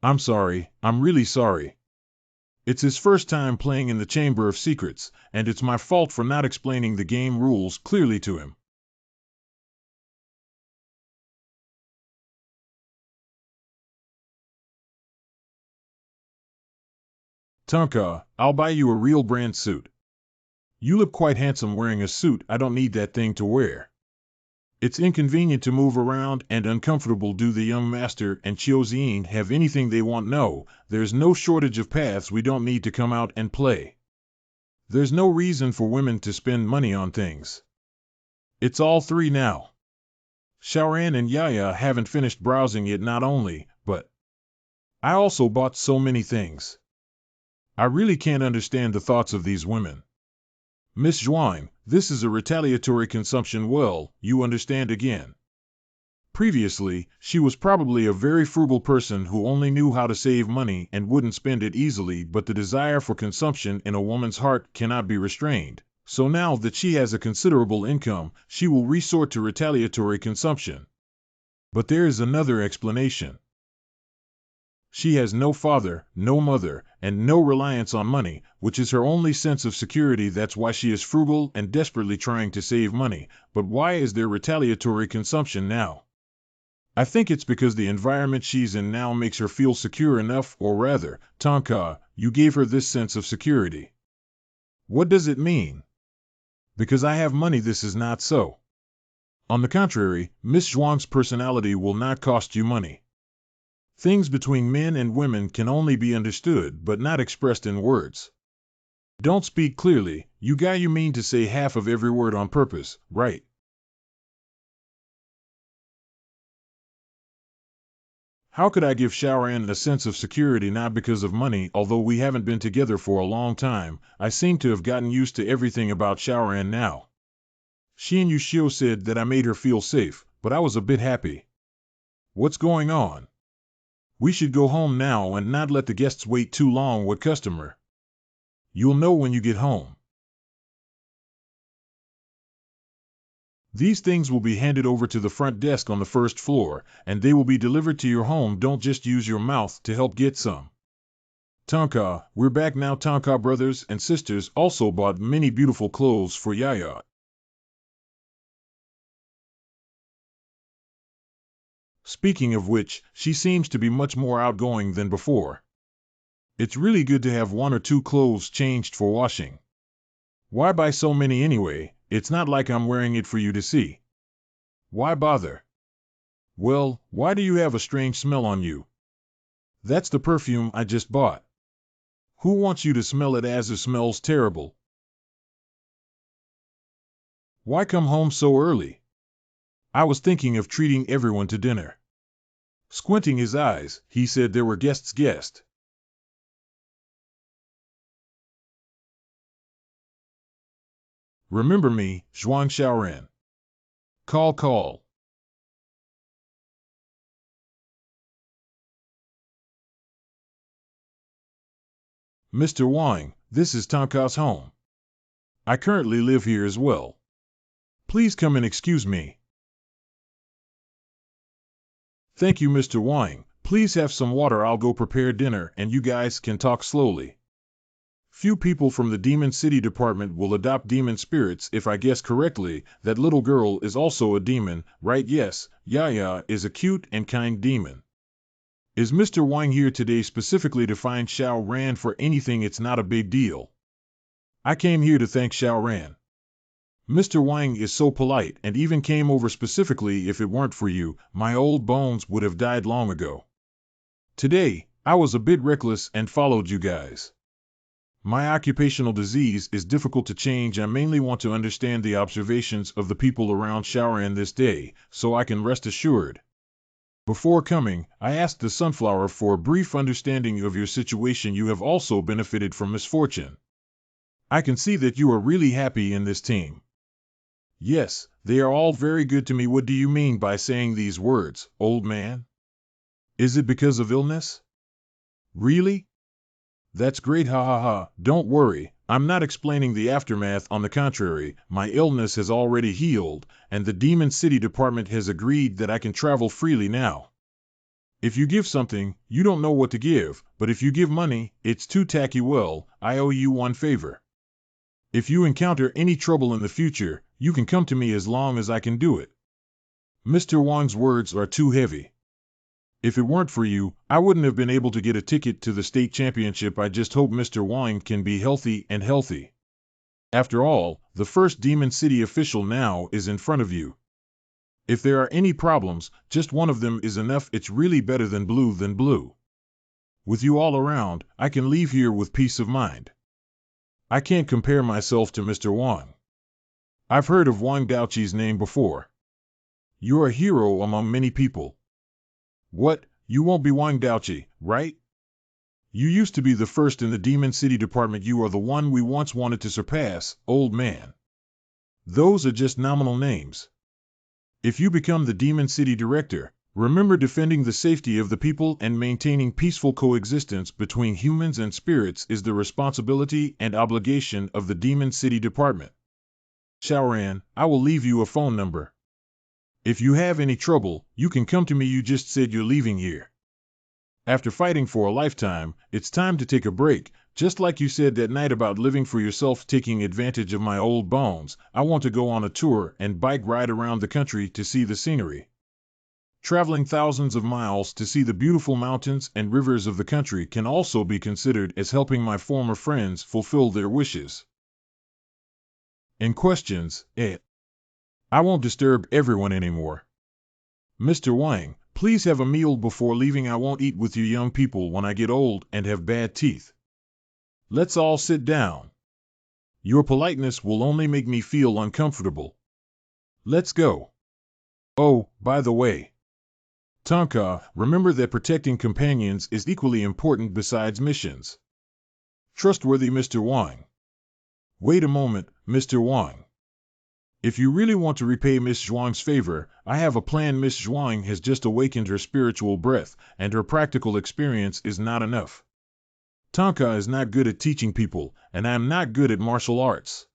[SPEAKER 1] I'm sorry, I'm really sorry. It's his first time playing in the Chamber of Secrets, and it's my fault for not explaining the game rules clearly to him. Tonka, I'll buy you a real brand suit. You look quite handsome wearing a suit. I don't need that thing to wear. It's inconvenient to move around and uncomfortable. Do the young master and Chiozine have anything they want? No, there's no shortage of paths. We don't need to come out and play. There's no reason for women to spend money on things. It's all three now. Shaoran and Yaya haven't finished browsing yet. Not only, but I also bought so many things. I really can't understand the thoughts of these women. Miss Zhuang, this is a retaliatory consumption. Well, you understand again. Previously, she was probably a very frugal person who only knew how to save money and wouldn't spend it easily, but the desire for consumption in a woman's heart cannot be restrained. So now that she has a considerable income, she will resort to retaliatory consumption. But there is another explanation. She has no father, no mother, and no reliance on money, which is her only sense of security. That's why she is frugal and desperately trying to save money. But why is there retaliatory consumption now? I think it's because the environment she's in now makes her feel secure enough, or rather, Tonka, you gave her this sense of security. What does it mean? Because I have money, this is not so. On the contrary, Miss Zhuang's personality will not cost you money. Things between men and women can only be understood but not expressed in words. Don't speak clearly, you guy. You mean to say half of every word on purpose, right? How could I give Shaoran a sense of security not because of money? Although we haven't been together for a long time, I seem to have gotten used to everything about Shaoran now. Xian Yushio said that I made her feel safe, but I was a bit happy. What's going on? We should go home now and not let the guests wait too long. What customer? You'll know when you get home. These things will be handed over to the front desk on the first floor, and they will be delivered to your home. Don't just use your mouth to help get some. Tonka, we're back now. Tonka brothers and sisters also bought many beautiful clothes for Yaya. Speaking of which, she seems to be much more outgoing than before. It's really good to have one or two clothes changed for washing. Why buy so many anyway? It's not like I'm wearing it for you to see. Why bother? Well, why do you have a strange smell on you? That's the perfume I just bought. Who wants you to smell it as it smells terrible? Why come home so early? I was thinking of treating everyone to dinner. Squinting his eyes, he said there were guests. Remember me, Zhuang Xiaoran. Call. Mr. Wang, this is Tonka's home. I currently live here as well. Please come and excuse me. Thank you, Mr. Wang. Please have some water. I'll go prepare dinner and you guys can talk slowly. Few people from the Demon City Department will adopt demon spirits. If I guess correctly, that little girl is also a demon, right? Yes, Yaya is a cute and kind demon. Is Mr. Wang here today specifically to find Xiao Ran for anything? It's not a big deal. I came here to thank Xiao Ran. Mr. Wang is so polite and even came over specifically. If it weren't for you, my old bones would have died long ago. Today, I was a bit reckless and followed you guys. My occupational disease is difficult to change. I mainly want to understand the observations of the people around Xiaoran this day, so I can rest assured. Before coming, I asked the Sunflower for a brief understanding of your situation. You have also benefited from misfortune. I can see that you are really happy in this team. Yes, they are all very good to me. What do you mean by saying these words, old man? Is it because of illness? Really? That's great, ha ha ha. Don't worry, I'm not explaining the aftermath. On the contrary, my illness has already healed, and the Demon City Department has agreed that I can travel freely now. If you give something, you don't know what to give, but if you give money, it's too tacky. Well, I owe you one favor. If you encounter any trouble in the future, you can come to me as long as I can do it. Mr. Wang's words are too heavy. If it weren't for you, I wouldn't have been able to get a ticket to the state championship. I just hope Mr. Wang can be healthy and healthy. After all, the first Demon City official now is in front of you. If there are any problems, just one of them is enough. It's really better than blue. With you all around, I can leave here with peace of mind. I can't compare myself to Mr. Wang. I've heard of Wang Daoqi's name before. You're a hero among many people. What? You won't be Wang Daoqi, right? You used to be the first in the Demon City Department. You are the one we once wanted to surpass, old man. Those are just nominal names. If you become the Demon City Director, remember defending the safety of the people and maintaining peaceful coexistence between humans and spirits is the responsibility and obligation of the Demon City Department. Xiaoran, I will leave you a phone number. If you have any trouble, you can come to me. You just said you're leaving here. After fighting for a lifetime, it's time to take a break. Just like you said that night about living for yourself, taking advantage of my old bones, I want to go on a tour and bike ride around the country to see the scenery. Traveling thousands of miles to see the beautiful mountains and rivers of the country can also be considered as helping my former friends fulfill their wishes. And questions, I won't disturb everyone anymore. Mr. Wang, please have a meal before leaving. I won't eat with you young people when I get old and have bad teeth. Let's all sit down. Your politeness will only make me feel uncomfortable. Let's go. Oh, by the way, Tonka, remember that protecting companions is equally important besides missions. Trustworthy Mr. Wang. Wait a moment, Mr. Wang. If you really want to repay Miss Zhuang's favor, I have a plan. Miss Zhuang has just awakened her spiritual breath, and her practical experience is not enough. Tonka is not good at teaching people, and I am not good at martial arts.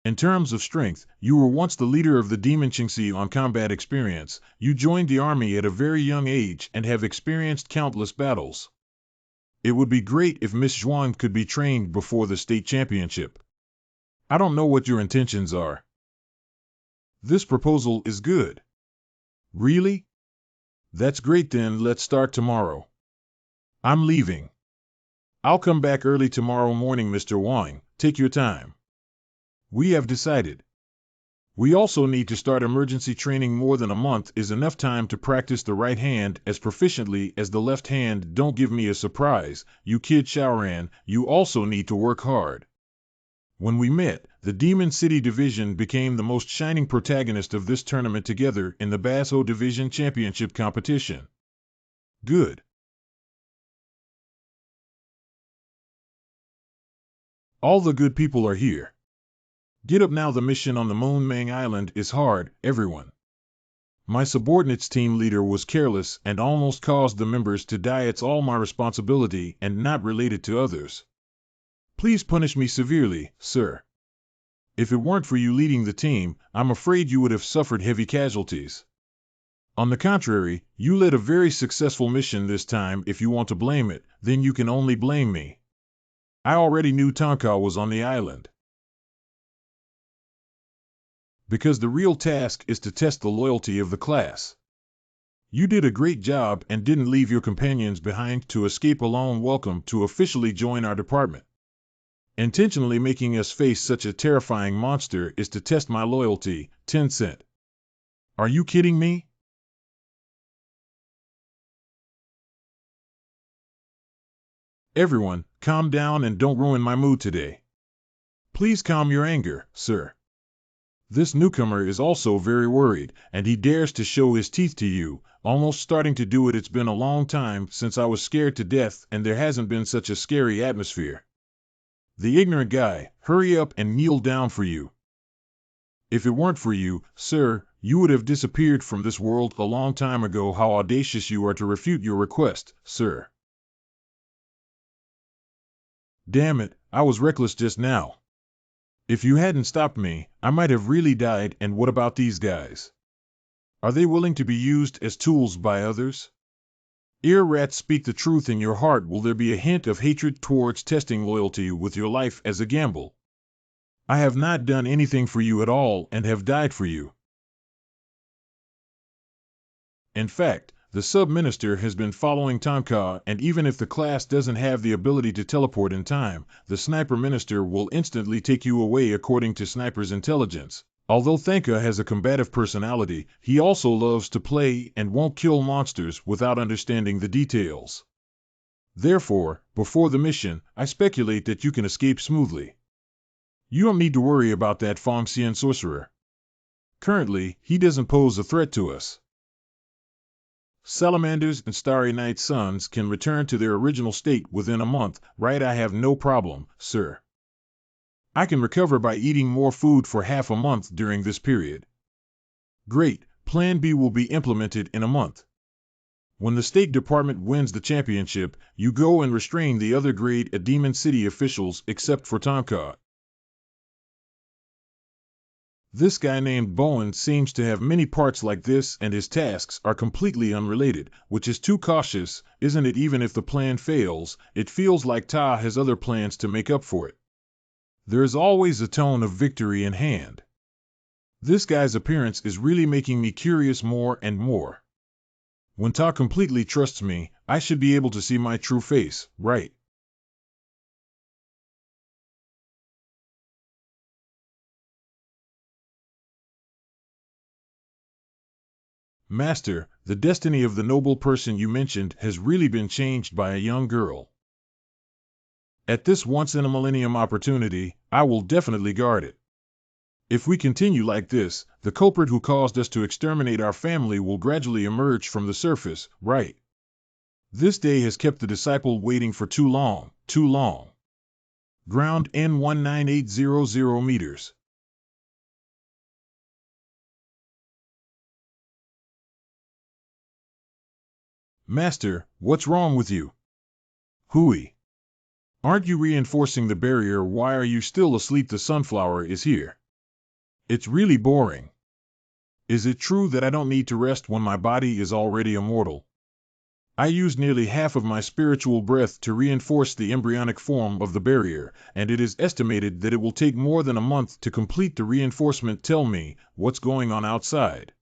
[SPEAKER 1] In terms of strength, you were once the leader of the Demon Qingxi. On combat experience, you joined the army at a very young age and have experienced countless battles. It would be great if Miss Zhuang could be trained before the state championship. I don't know what your intentions are. This proposal is good. Really? That's great. Then let's start tomorrow. I'm leaving. I'll come back early tomorrow morning. Mr. Wang, take your time. We have decided. We also need to start emergency training. More than a month is enough time to practice the right hand as proficiently as the left hand. Don't give me a surprise, you kid. Xiaoran, you also need to work hard. When we met, the Demon City Division became the most shining protagonist of this tournament together in the Basso Division Championship competition. Good. All the good people are here. Get up now, the mission on the Moon Mang Island is hard, everyone. My subordinate's team leader was careless and almost caused the members to die. It's all my responsibility and not related to others. Please punish me severely, sir. If it weren't for you leading the team, I'm afraid you would have suffered heavy casualties. On the contrary, you led a very successful mission this time. If you want to blame it, then you can only blame me. I already knew Tonka was on the island. Because the real task is to test the loyalty of the class. You did a great job and didn't leave your companions behind to escape alone. Welcome to officially join our department. Intentionally making us face such a terrifying monster is to test my loyalty. 10 cent. Are you kidding me? Everyone, calm down and don't ruin my mood today. Please calm your anger, sir. This newcomer is also very worried, and he dares to show his teeth to you, almost starting to do it. It's been a long time since I was scared to death, and there hasn't been such a scary atmosphere. The ignorant guy, hurry up and kneel down for you. If it weren't for you, sir, you would have disappeared from this world a long time ago. How audacious you are to refute your request, sir. Damn it, I was reckless just now. If you hadn't stopped me, I might have really died. And what about these guys? Are they willing to be used as tools by others? Ear rats, speak the truth in your heart. Will there be a hint of hatred towards testing loyalty with your life as a gamble? I have not done anything for you at all and have died for you. In fact, the sub-minister has been following Tonka, and even if the class doesn't have the ability to teleport in time, the sniper minister will instantly take you away. According to sniper's intelligence. Although Thanka has a combative personality, he also loves to play and won't kill monsters without understanding the details. Therefore, before the mission, I speculate that you can escape smoothly. You don't need to worry about that Fongxian sorcerer. Currently, he doesn't pose a threat to us. Salamanders and Starry Night Suns can return to their original state within a month, right? I have no problem, sir. I can recover by eating more food for half a month during this period. Great, Plan B will be implemented in a month. When the State Department wins the championship, you go and restrain the other Grade A Demon City officials except for Tonka. This guy named Bowen seems to have many parts like this, and his tasks are completely unrelated, which is too cautious, isn't it? Even if the plan fails, it feels like Ta has other plans to make up for it. There is always a tone of victory in hand. This guy's appearance is really making me curious more and more. When Ta completely trusts me, I should be able to see my true face, right? Master, the destiny of the noble person you mentioned has really been changed by a young girl. At this once-in-a-millennium opportunity, I will definitely guard it. If we continue like this, the culprit who caused us to exterminate our family will gradually emerge from the surface, right? This day has kept the disciple waiting for too long, too long. Ground N19800 meters. Master, what's wrong with you? Hooey. Aren't you reinforcing the barrier? Why are you still asleep? The sunflower is here. It's really boring. Is it true that I don't need to rest when my body is already immortal? I used nearly half of my spiritual breath to reinforce the embryonic form of the barrier, and it is estimated that it will take more than a month to complete the reinforcement. Tell me, what's going on outside?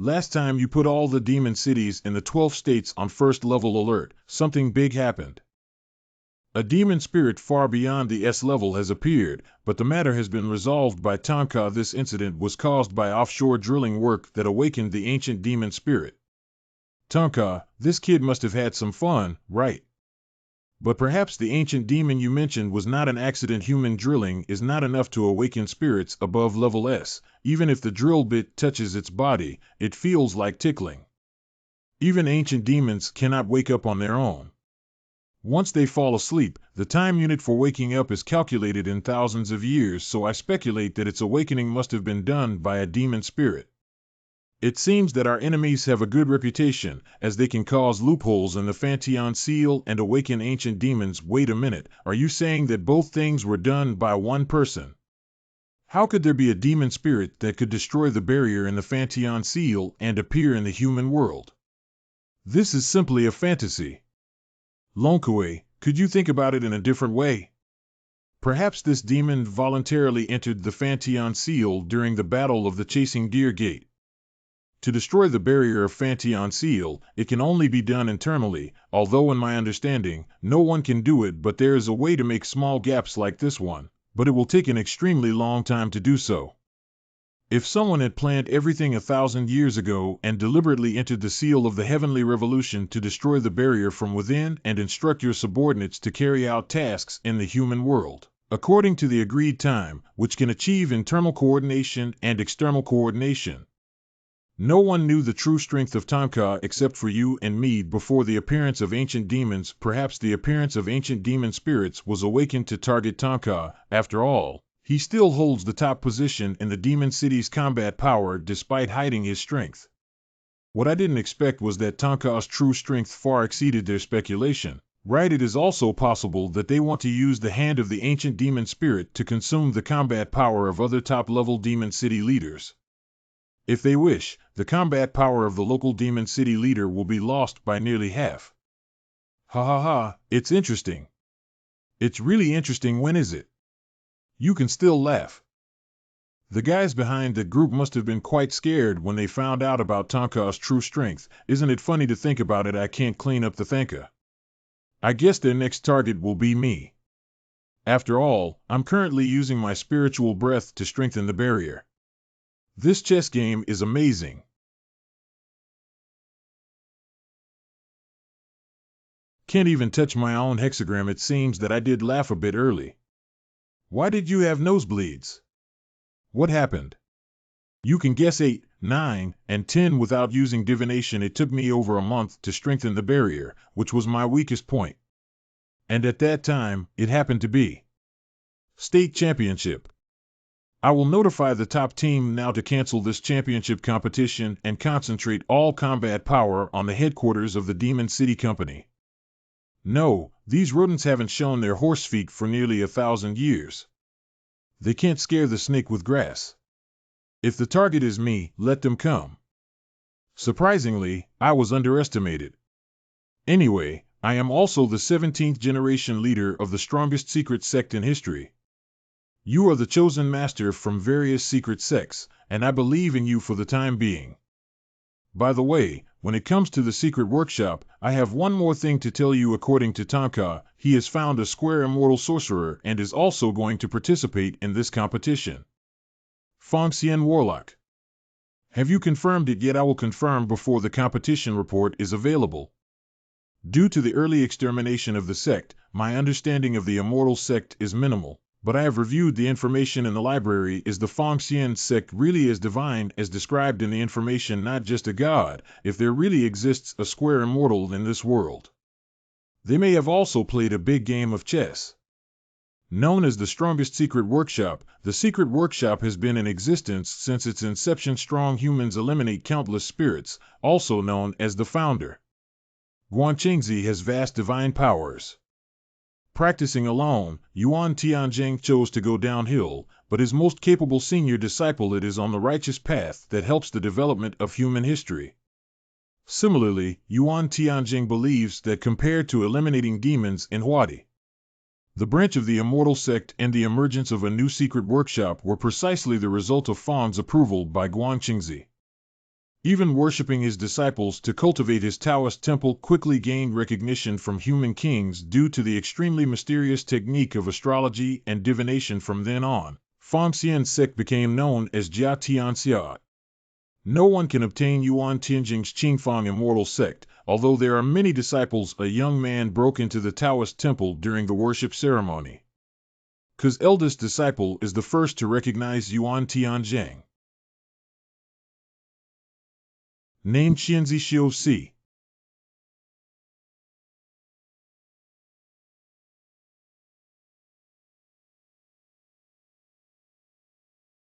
[SPEAKER 1] Last time you put all the demon cities in the 12 states on first level alert, something big happened. A demon spirit far beyond the S level has appeared, but the matter has been resolved by Tonka. This incident was caused by offshore drilling work that awakened the ancient demon spirit. Tonka, this kid must have had some fun, right? But perhaps the ancient demon you mentioned was not an accident. Human drilling is not enough to awaken spirits above level S. Even if the drill bit touches its body, it feels like tickling. Even ancient demons cannot wake up on their own. Once they fall asleep, the time unit for waking up is calculated in thousands of years, so I speculate that its awakening must have been done by a demon spirit. It seems that our enemies have a good reputation, as they can cause loopholes in the Pantheon seal and awaken ancient demons. Wait a minute, are you saying that both things were done by one person? How could there be a demon spirit that could destroy the barrier in the Pantheon seal and appear in the human world? This is simply a fantasy. Lonkue, could you think about it in a different way? Perhaps this demon voluntarily entered the Pantheon seal during the Battle of the Chasing Deer Gate. To destroy the barrier of Pantheon seal, it can only be done internally, although in my understanding, no one can do it, but there is a way to make small gaps like this one, but it will take an extremely long time to do so. If someone had planned everything 1,000 years ago and deliberately entered the seal of the heavenly revolution to destroy the barrier from within and instruct your subordinates to carry out tasks in the human world, according to the agreed time, which can achieve internal coordination and external coordination. No one knew the true strength of Tonka except for you and me before the appearance of ancient demons. Perhaps the appearance of ancient demon spirits was awakened to target Tonka. After all, he still holds the top position in the demon city's combat power despite hiding his strength. What I didn't expect was that Tonka's true strength far exceeded their speculation. Right, it is also possible that they want to use the hand of the ancient demon spirit to consume the combat power of other top-level demon city leaders. If they wish, the combat power of the local demon city leader will be lost by nearly half. Ha ha ha, it's interesting. It's really interesting. When is it? You can still laugh. The guys behind the group must have been quite scared when they found out about Tonka's true strength. Isn't it funny to think about it? I can't clean up the Thanka. I guess their next target will be me. After all, I'm currently using my spiritual breath to strengthen the barrier. This chess game is amazing. Can't even touch my own hexagram. It seems that I did laugh a bit early. Why did you have nosebleeds? What happened? You can guess 8, 9, and 10 without using divination. It took me over a month to strengthen the barrier, which was my weakest point. And at that time, it happened to be state championship. I will notify the top team now to cancel this championship competition and concentrate all combat power on the headquarters of the Demon City Company. No, these rodents haven't shown their horse feet for nearly 1,000 years. They can't scare the snake with grass. If the target is me, let them come. Surprisingly, I was underestimated. Anyway, I am also the 17th generation leader of the strongest secret sect in history. You are the chosen master from various secret sects, and I believe in you for the time being. By the way, when it comes to the secret workshop, I have one more thing to tell you. According to Tonka, he has found a square immortal sorcerer and is also going to participate in this competition. Fongxian Warlock. Have you confirmed it yet? I will confirm before the competition report is available. Due to the early extermination of the sect, my understanding of the immortal sect is minimal. But I have reviewed the information in the library. Is the Fongxian sect really as divine as described in the information? Not just a god, if there really exists a square immortal in this world. They may have also played a big game of chess. Known as the strongest secret workshop, the secret workshop has been in existence since its inception. Strong humans eliminate countless spirits, also known as the founder. Guanqingzi has vast divine powers. Practicing alone, Yuan Tianjing chose to go downhill, but his most capable senior disciple is on the righteous path that helps the development of human history. Similarly, Yuan Tianjing believes that compared to eliminating demons in Huadi, the branch of the immortal sect and the emergence of a new secret workshop were precisely the result of Fang's approval by Guanqingzi. Even worshipping his disciples to cultivate his Taoist temple quickly gained recognition from human kings due to the extremely mysterious technique of astrology and divination. From then on, Fongxian sect became known as Jia Tianxia. No one can obtain Yuan Tianjing's Qingfang immortal sect, although there are many disciples. A young man broke into the Taoist temple during the worship ceremony. His eldest disciple is the first to recognize Yuan Tianjing. Named Xianzi Xiu Si.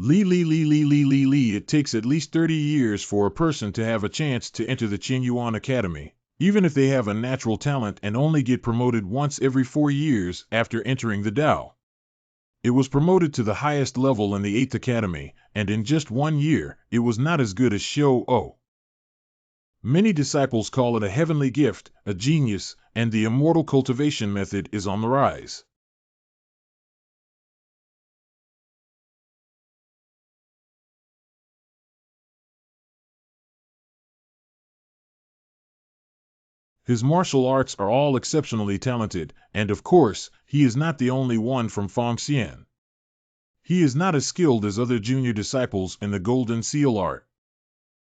[SPEAKER 1] It takes at least 30 years for a person to have a chance to enter the Qin Yuan Academy, even if they have a natural talent, and only get promoted once every 4 years after entering the Dao. It was promoted to the highest level in the 8th Academy, and in just 1 year, it was not as good as Xiao O. Many disciples call it a heavenly gift, a genius, and the immortal cultivation method is on the rise. His martial arts are all exceptionally talented, and of course, he is not the only one from Fangxian. He is not as skilled as other junior disciples in the Golden Seal art.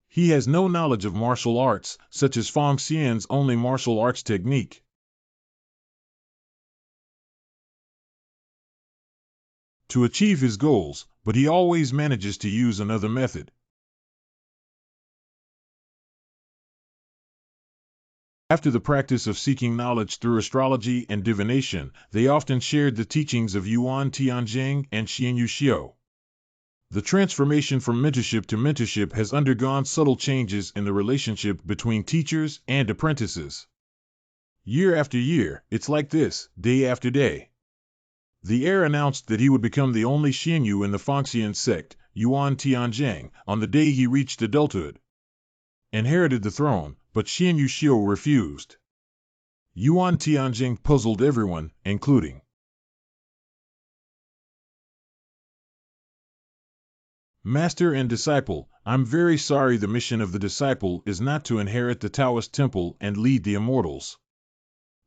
[SPEAKER 1] He has no knowledge of martial arts, such as Fangxian's only martial arts technique. To achieve his goals, but he always manages to use another method. After the practice of seeking knowledge through astrology and divination, they often shared the teachings of Yuan Tianjing and Xianyu Xiu. The transformation from mentorship to mentorship has undergone subtle changes in the relationship between teachers and apprentices. Year after year, it's like this, day after day. The heir announced that he would become the only Xianyu in the Fangxian sect, Yuan Tianjing, on the day he reached adulthood. Inherited the throne, but Xianyu Xiu refused. Yuan Tianjing puzzled everyone, including Master and disciple. I'm very sorry, the mission of the disciple is not to inherit the Taoist temple and lead the immortals.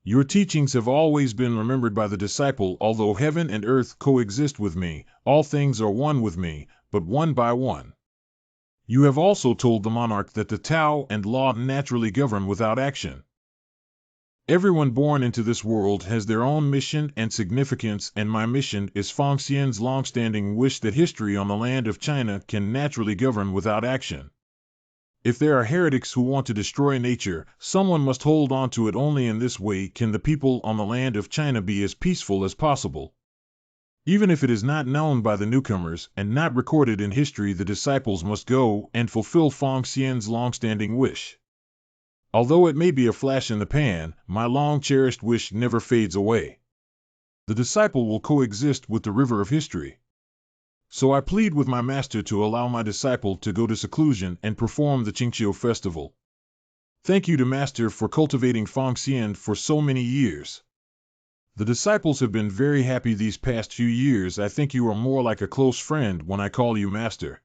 [SPEAKER 1] Your teachings have always been remembered by the disciple. Although heaven and earth coexist with me, all things are one with me, but one by one. You have also told the monarch that the Tao and law naturally govern without action. Everyone born into this world has their own mission and significance, and my mission is Fangxian's long-standing wish that history on the land of China can naturally govern without action. If there are heretics who want to destroy nature, someone must hold on to it. Only in this way can the people on the land of China be as peaceful as possible. Even if it is not known by the newcomers and not recorded in history, the disciples must go and fulfill Feng Xian's long-standing wish. Although it may be a flash in the pan, my long-cherished wish never fades away. The disciple will coexist with the river of history. So I plead with my master to allow my disciple to go to seclusion and perform the Qingqiu festival. Thank you to master for cultivating Feng Xian for so many years. The disciples have been very happy these past few years. I think you are more like a close friend when I call you master.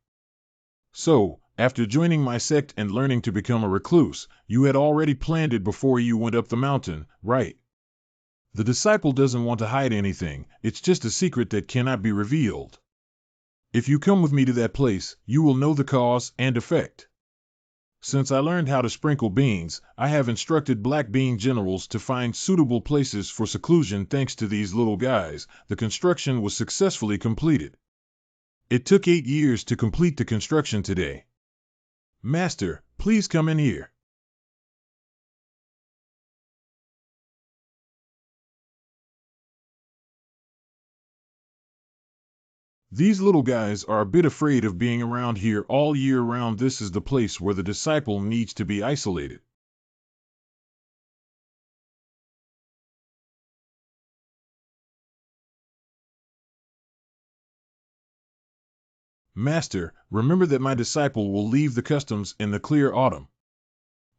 [SPEAKER 1] So, after joining my sect and learning to become a recluse, you had already planned it before you went up the mountain, right? The disciple doesn't want to hide anything, it's just a secret that cannot be revealed. If you come with me to that place, you will know the cause and effect. Since I learned how to sprinkle beans, I have instructed black bean generals to find suitable places for seclusion. Thanks to these little guys, the construction was successfully completed. It took 8 years to complete the construction today. Master, please come in here. These little guys are a bit afraid of being around here all year round. This is the place where the disciple needs to be isolated. Master, remember that my disciple will leave the customs in the clear autumn.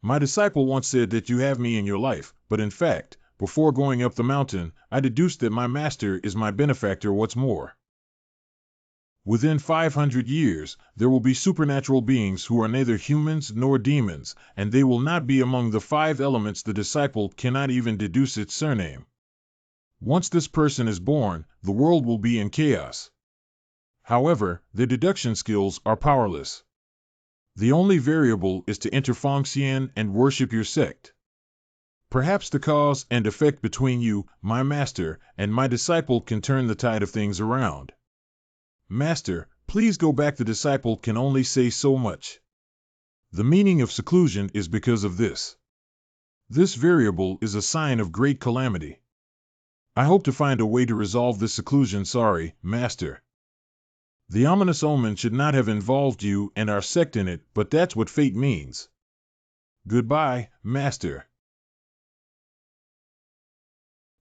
[SPEAKER 1] My disciple once said that you have me in your life, but in fact, before going up the mountain, I deduced that my master is my benefactor. What's more, within 500 years, there will be supernatural beings who are neither humans nor demons, and they will not be among the 5 elements. The disciple cannot even deduce its surname. Once this person is born, the world will be in chaos. However, their deduction skills are powerless. The only variable is to enter Feng Xian and worship your sect. Perhaps the cause and effect between you, my master, and my disciple can turn the tide of things around. Master, please go back. The disciple can only say so much. The meaning of seclusion is because of this. This variable is a sign of great calamity. I hope to find a way to resolve this seclusion. Sorry, master. The ominous omen should not have involved you and our sect in it, but that's what fate means. Goodbye, master.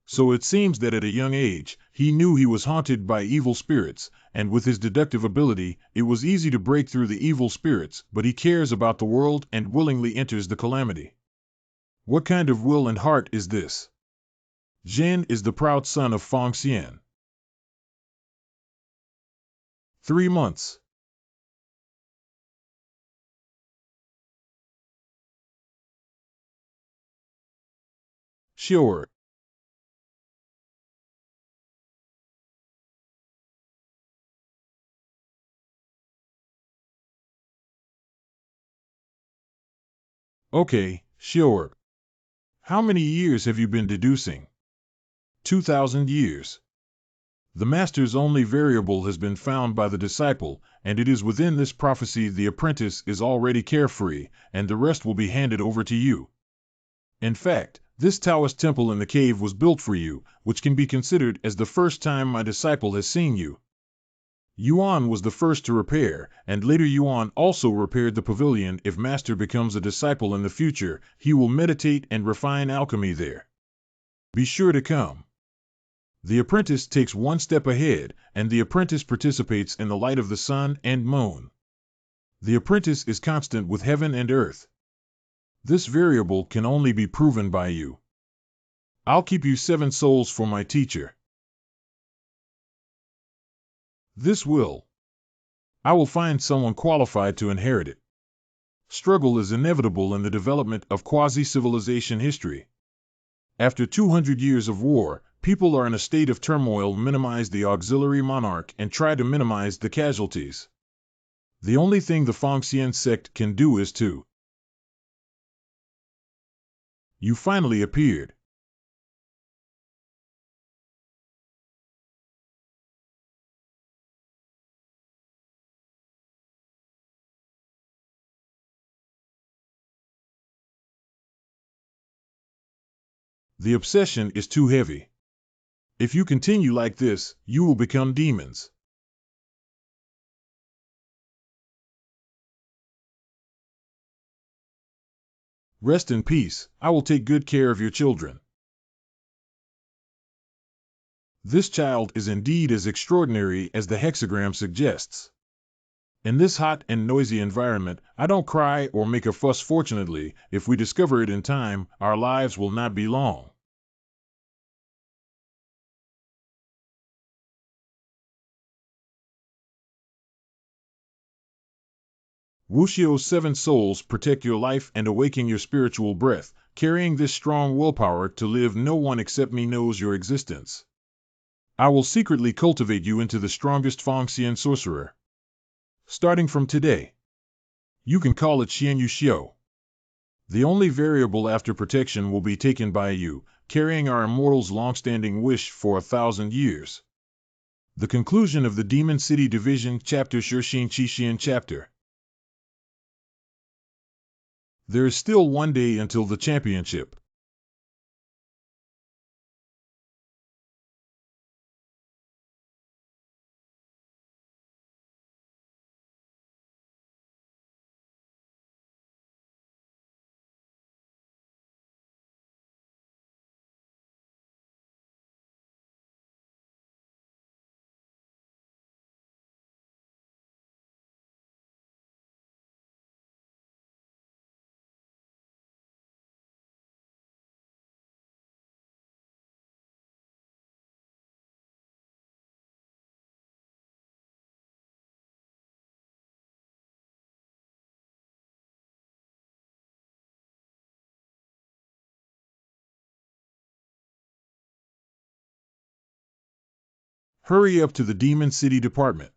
[SPEAKER 1] So it seems that at a young age, he knew he was haunted by evil spirits, and with his deductive ability, it was easy to break through the evil spirits, but he cares about the world and willingly enters the calamity. What kind of will and heart is this? Zhen is the proud son of Feng Xian. 3 months. Sure. Okay, sure. How many years have you been deducing? 2,000 years. The master's only variable has been found by the disciple, and it is within this prophecy. The apprentice is already carefree, and the rest will be handed over to you. In fact, this Taoist temple in the cave was built for you, which can be considered as the first time my disciple has seen you. Yuan was the first to repair, and later Yuan also repaired the pavilion. If master becomes a disciple in the future, he will meditate and refine alchemy there. Be sure to come. The apprentice takes one step ahead, and the apprentice participates in the light of the sun and moon. The apprentice is constant with heaven and earth. This variable can only be proven by you. I'll keep you 7 souls for my teacher. This will. I will find someone qualified to inherit it. Struggle is inevitable in the development of quasi-civilization history. After 200 years of war, people are in a state of turmoil. Minimize the auxiliary monarch and try to minimize the casualties. The only thing the Feng Xian sect can do is to. You finally appeared. The obsession is too heavy. If you continue like this, you will become demons. Rest in peace. I will take good care of your children. This child is indeed as extraordinary as the hexagram suggests. In this hot and noisy environment, I don't cry or make a fuss. Fortunately, if we discover it in time, our lives will not be long. Wuxio's 7 souls protect your life and awaken your spiritual breath. Carrying this strong willpower to live, no one except me knows your existence. I will secretly cultivate you into the strongest Fengxian sorcerer. Starting from today, you can call it Xianyu Xiao. The only variable after protection will be taken by you, carrying our immortal's long-standing wish for 1,000 years. The conclusion of the Demon City Division Chapter Shixin Qixin Chapter. There is still 1 day until the championship. Hurry up to the Demon City Department.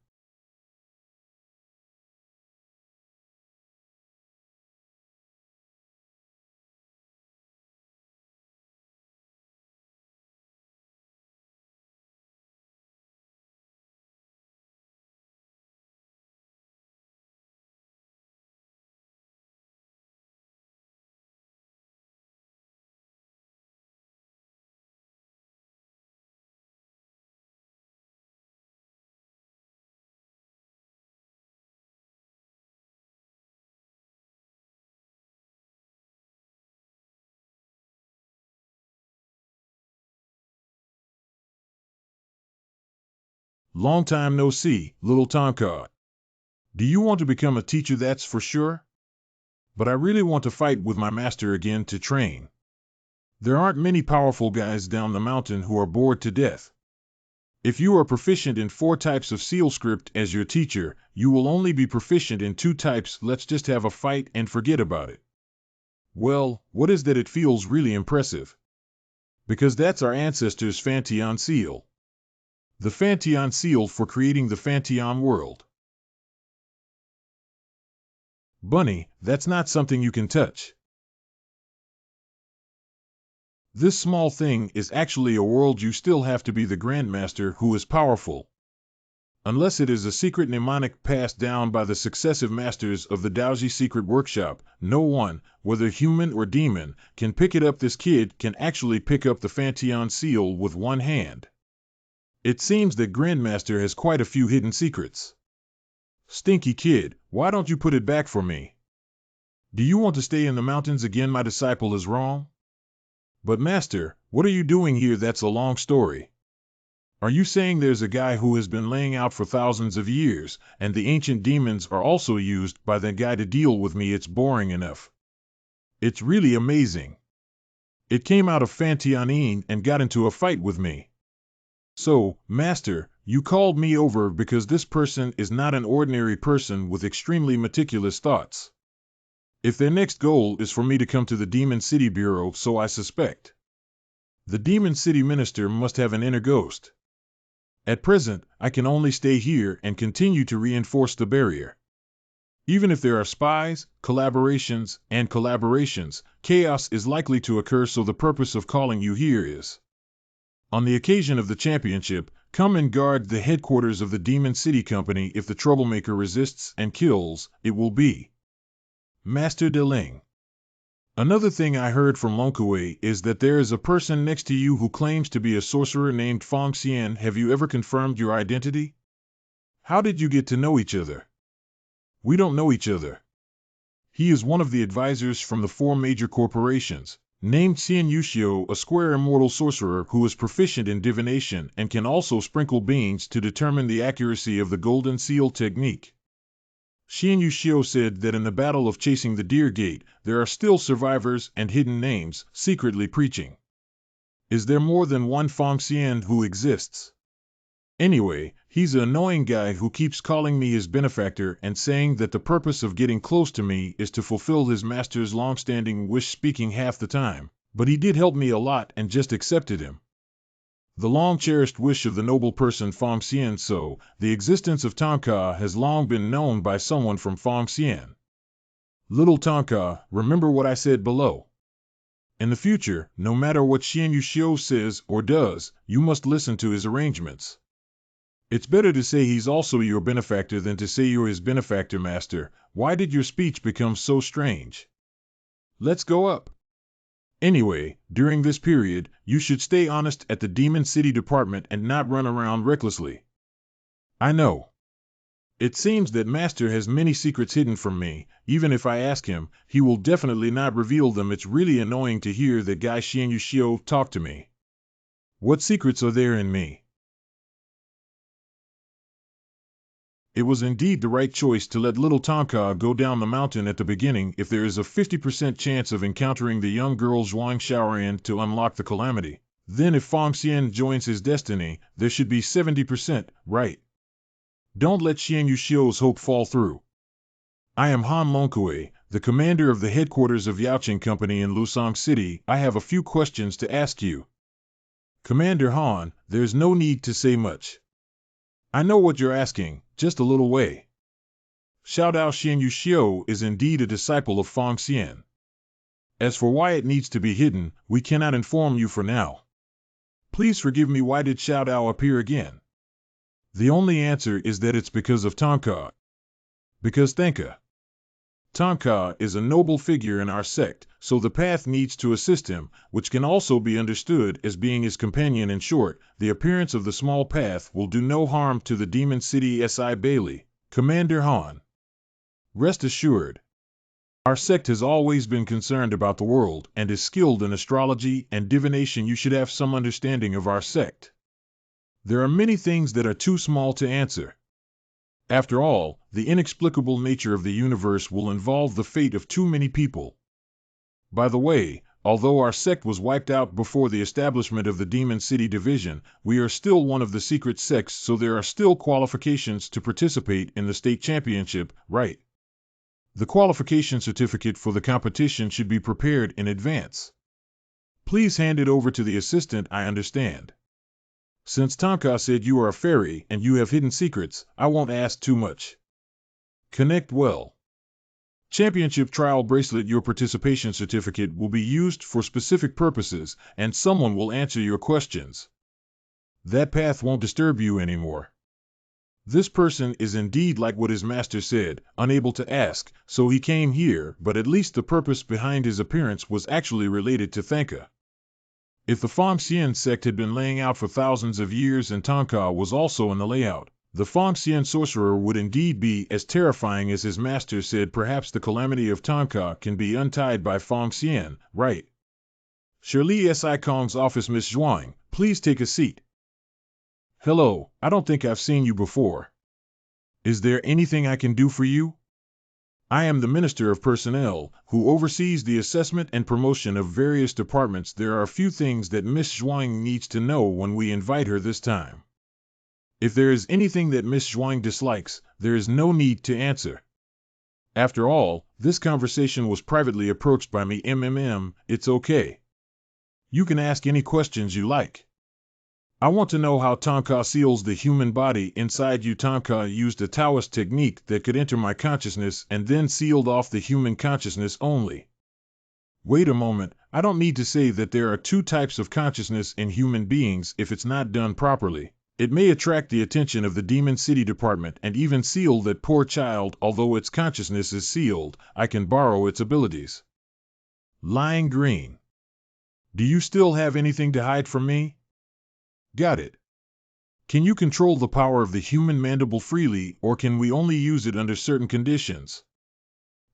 [SPEAKER 1] Long time no see, little Tonka. Do you want to become a teacher? That's for sure. But I really want to fight with my master again to train. There aren't many powerful guys down the mountain who are bored to death. If you are proficient in 4 types of seal script as your teacher, you will only be proficient in 2 types. Let's just have a fight and forget about it. Well, what is that? It feels really impressive. Because that's our ancestors' Fanteon seal. The Fanteon seal for creating the Fanteon world. Bunny, that's not something you can touch. This small thing is actually a world. You still have to be the Grandmaster who is powerful. Unless it is a secret mnemonic passed down by the successive masters of the Daoji secret workshop, no one, whether human or demon, can pick it up. This kid can actually pick up the Fanteon seal with 1 hand. It seems that Grandmaster has quite a few hidden secrets. Stinky kid, why don't you put it back for me? Do you want to stay in the mountains again? My disciple is wrong. But master, what are you doing here? That's a long story. Are you saying there's a guy who has been laying out for thousands of years, and the ancient demons are also used by that guy to deal with me? It's boring enough. It's really amazing. It came out of Fanteon and got into a fight with me. So, master, you called me over because this person is not an ordinary person with extremely meticulous thoughts. If their next goal is for me to come to the Demon City Bureau, so I suspect. The Demon City Minister must have an inner ghost. At present, I can only stay here and continue to reinforce the barrier. Even if there are spies, collaborations, chaos is likely to occur, so the purpose of calling you here is, on the occasion of the championship, come and guard the headquarters of the Demon City Company. If the troublemaker resists and kills, it will be Master Deling. Another thing I heard from Lonkaway is that there is a person next to you who claims to be a sorcerer named Fong Xian. Have you ever confirmed your identity? How did you get to know each other? We don't know each other. He is one of the advisors from the 4 major corporations, named Xian Yuxiu, a square immortal sorcerer who is proficient in divination and can also sprinkle beans to determine the accuracy of the golden seal technique. Xian Yuxiu said that in the battle of chasing the Deer Gate, there are still survivors and hidden names, secretly preaching. Is there more than one Fong Xian who exists? Anyway, he's an annoying guy who keeps calling me his benefactor and saying that the purpose of getting close to me is to fulfill his master's long-standing wish, speaking half the time, but he did help me a lot and just accepted him. The long-cherished wish of the noble person Fong Xian, so the existence of Tonka has long been known by someone from Fong Xian. Little Tonka, remember what I said below. In the future, no matter what Xian Yuxiu says or does, you must listen to his arrangements. It's better to say he's also your benefactor than to say you're his benefactor, master. Why did your speech become so strange? Let's go up. Anyway, during this period, you should stay honest at the Demon City Department and not run around recklessly. I know. It seems that Master has many secrets hidden from me. Even if I ask him, he will definitely not reveal them. It's really annoying to hear that guy Xian Yuxiu talk to me. What secrets are there in me? It was indeed the right choice to let little Tonka go down the mountain at the beginning if there is a 50% chance of encountering the young girl Zhuang Xiaoran to unlock the calamity. Then if Fong Xian joins his destiny, there should be 70%, right? Don't let Xian Yuxiu's hope fall through. I am Han Lonkaway, the commander of the headquarters of Yaoqing Company in Lusong City. I have a few questions to ask you. Commander Han, there's no need to say much. I know what you're asking, just a little way. Xiaodao Xian Yuxiu is indeed a disciple of Fong Xian. As for why it needs to be hidden, we cannot inform you for now. Please forgive me, why did Xiaodao appear again? The only answer is that it's because of Tonka. Because Thanka. Tonka is a noble figure in our sect, so the path needs to assist him, which can also be understood as being his companion. In short, the appearance of the small path will do no harm to the Demon City Si Bailey, Commander Han. Rest assured. Our sect has always been concerned about the world and is skilled in astrology and divination. You should have some understanding of our sect. There are many things that are too small to answer. After all, the inexplicable nature of the universe will involve the fate of too many people. By the way, although our sect was wiped out before the establishment of the Demon City Division, we are still one of the secret sects, so there are still qualifications to participate in the state championship, right? The qualification certificate for the competition should be prepared in advance. Please hand it over to the assistant. I understand. Since Tonka said you are a fairy and you have hidden secrets, I won't ask too much. Connect well. Championship trial bracelet. Your participation certificate will be used for specific purposes, and someone will answer your questions. That path won't disturb you anymore. This person is indeed like what his master said, unable to ask, so he came here, but at least the purpose behind his appearance was actually related to Thanka. If the Fong Xian sect had been laying out for thousands of years and Tonka was also in the layout, the Fong Xian sorcerer would indeed be as terrifying as his master said. Perhaps the calamity of Tonka can be untied by Fong Xian, right? Shirley Si Kong's office. Miss Zhuang, please take a seat. Hello, I don't think I've seen you before. Is there anything I can do for you? I am the Minister of Personnel, who oversees the assessment and promotion of various departments. There are a few things that Miss Zhuang needs to know when we invite her this time. If there is anything that Miss Zhuang dislikes, there is no need to answer. After all, this conversation was privately approached by me. It's okay. You can ask any questions you like. I want to know how Tonka seals the human body inside you. Tonka used a Taoist technique that could enter my consciousness and then sealed off the human consciousness only. Wait a moment, I don't need to say that there are 2 types of consciousness in human beings. If it's not done properly, it may attract the attention of the Demon City Department and even seal that poor child. Although its consciousness is sealed, I can borrow its abilities. Lying green. Do you still have anything to hide from me? Got it. Can you control the power of the human mandible freely, or can we only use it under certain conditions?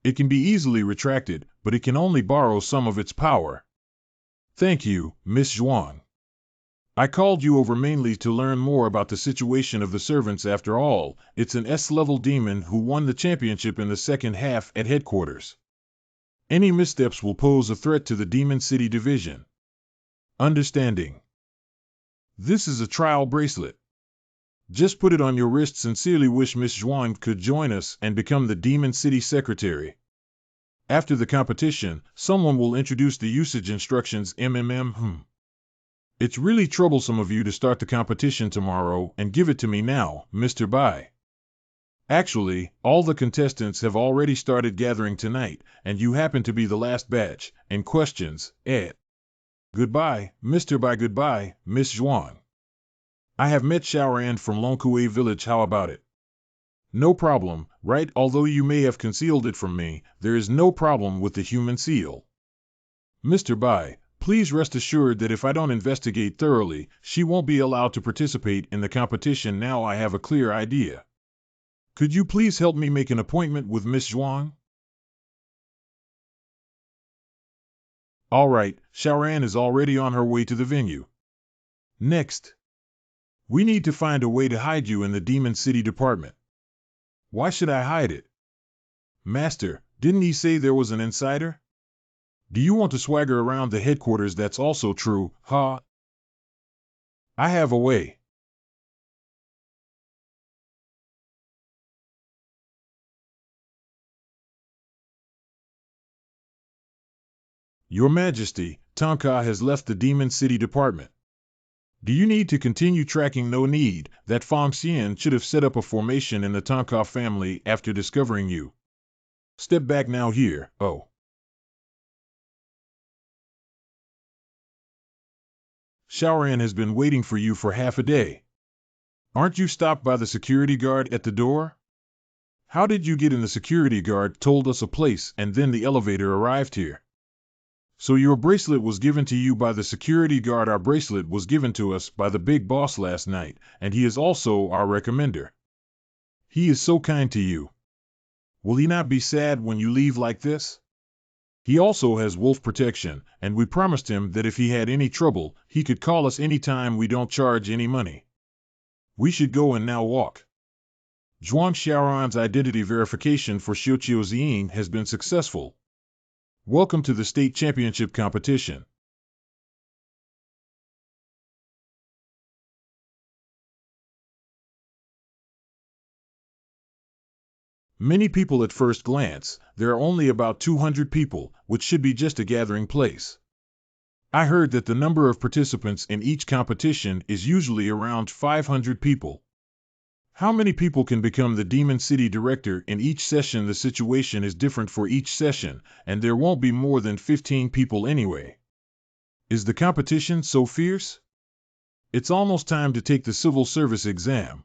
[SPEAKER 1] It can be easily retracted, but it can only borrow some of its power. Thank you, Miss Zhuang. I called you over mainly to learn more about the situation of the servants. After all, it's an S-level demon who won the championship in the second half at headquarters. Any missteps will pose a threat to the Demon City Division. Understanding. This is a trial bracelet. Just put it on your wrist. Sincerely wish Miss Zhuang could join us and become the Demon City Secretary. After the competition, someone will introduce the usage instructions. It's really troublesome of you to start the competition tomorrow and give it to me now, Mr. Bai. Actually, all the contestants have already started gathering tonight, and you happen to be the last batch. And questions, Ed. Goodbye, Mr. Bai. Goodbye, Miss Zhuang. I have met Xiaoran from Longkue Village. How about it? No problem, right? Although you may have concealed it from me, there is no problem with the human seal. Mr. Bai, please rest assured that if I don't investigate thoroughly, she won't be allowed to participate in the competition. Now I have a clear idea. Could you please help me make an appointment with Miss Zhuang? All right, Xiaoran is already on her way to the venue. Next. We need to find a way to hide you in the Demon City department. Why should I hide it? Master, didn't he say there was an insider? Do you want to swagger around the headquarters? That's also true, huh? I have a way. Your Majesty, Tonka has left the Demon City department. Do you need to continue tracking? No need. That Fong Xian should have set up a formation in the Tonka family after discovering you. Step back now here. Oh. Xiaoran has been waiting for you for half a day. Aren't you stopped by the security guard at the door? How did you get in? The security guard told us a place and then the elevator arrived here. So your bracelet was given to you by the security guard. Our bracelet was given to us by the big boss last night, and he is also our recommender. He is so kind to you. Will he not be sad when you leave like this? He also has wolf protection, and we promised him that if he had any trouble, he could call us anytime. We don't charge any money. We should go and now walk. Zhuang Xiaoran's identity verification for Xiuqiu Ziying has been successful. Welcome to the state championship competition. Many people at first glance. There are only about 200 people, which should be just a gathering place. I heard that the number of participants in each competition is usually around 500 people. How many people can become the Demon City director in each session? The situation is different for each session, and there won't be more than 15 people anyway. Is the competition so fierce? It's almost time to take the civil service exam.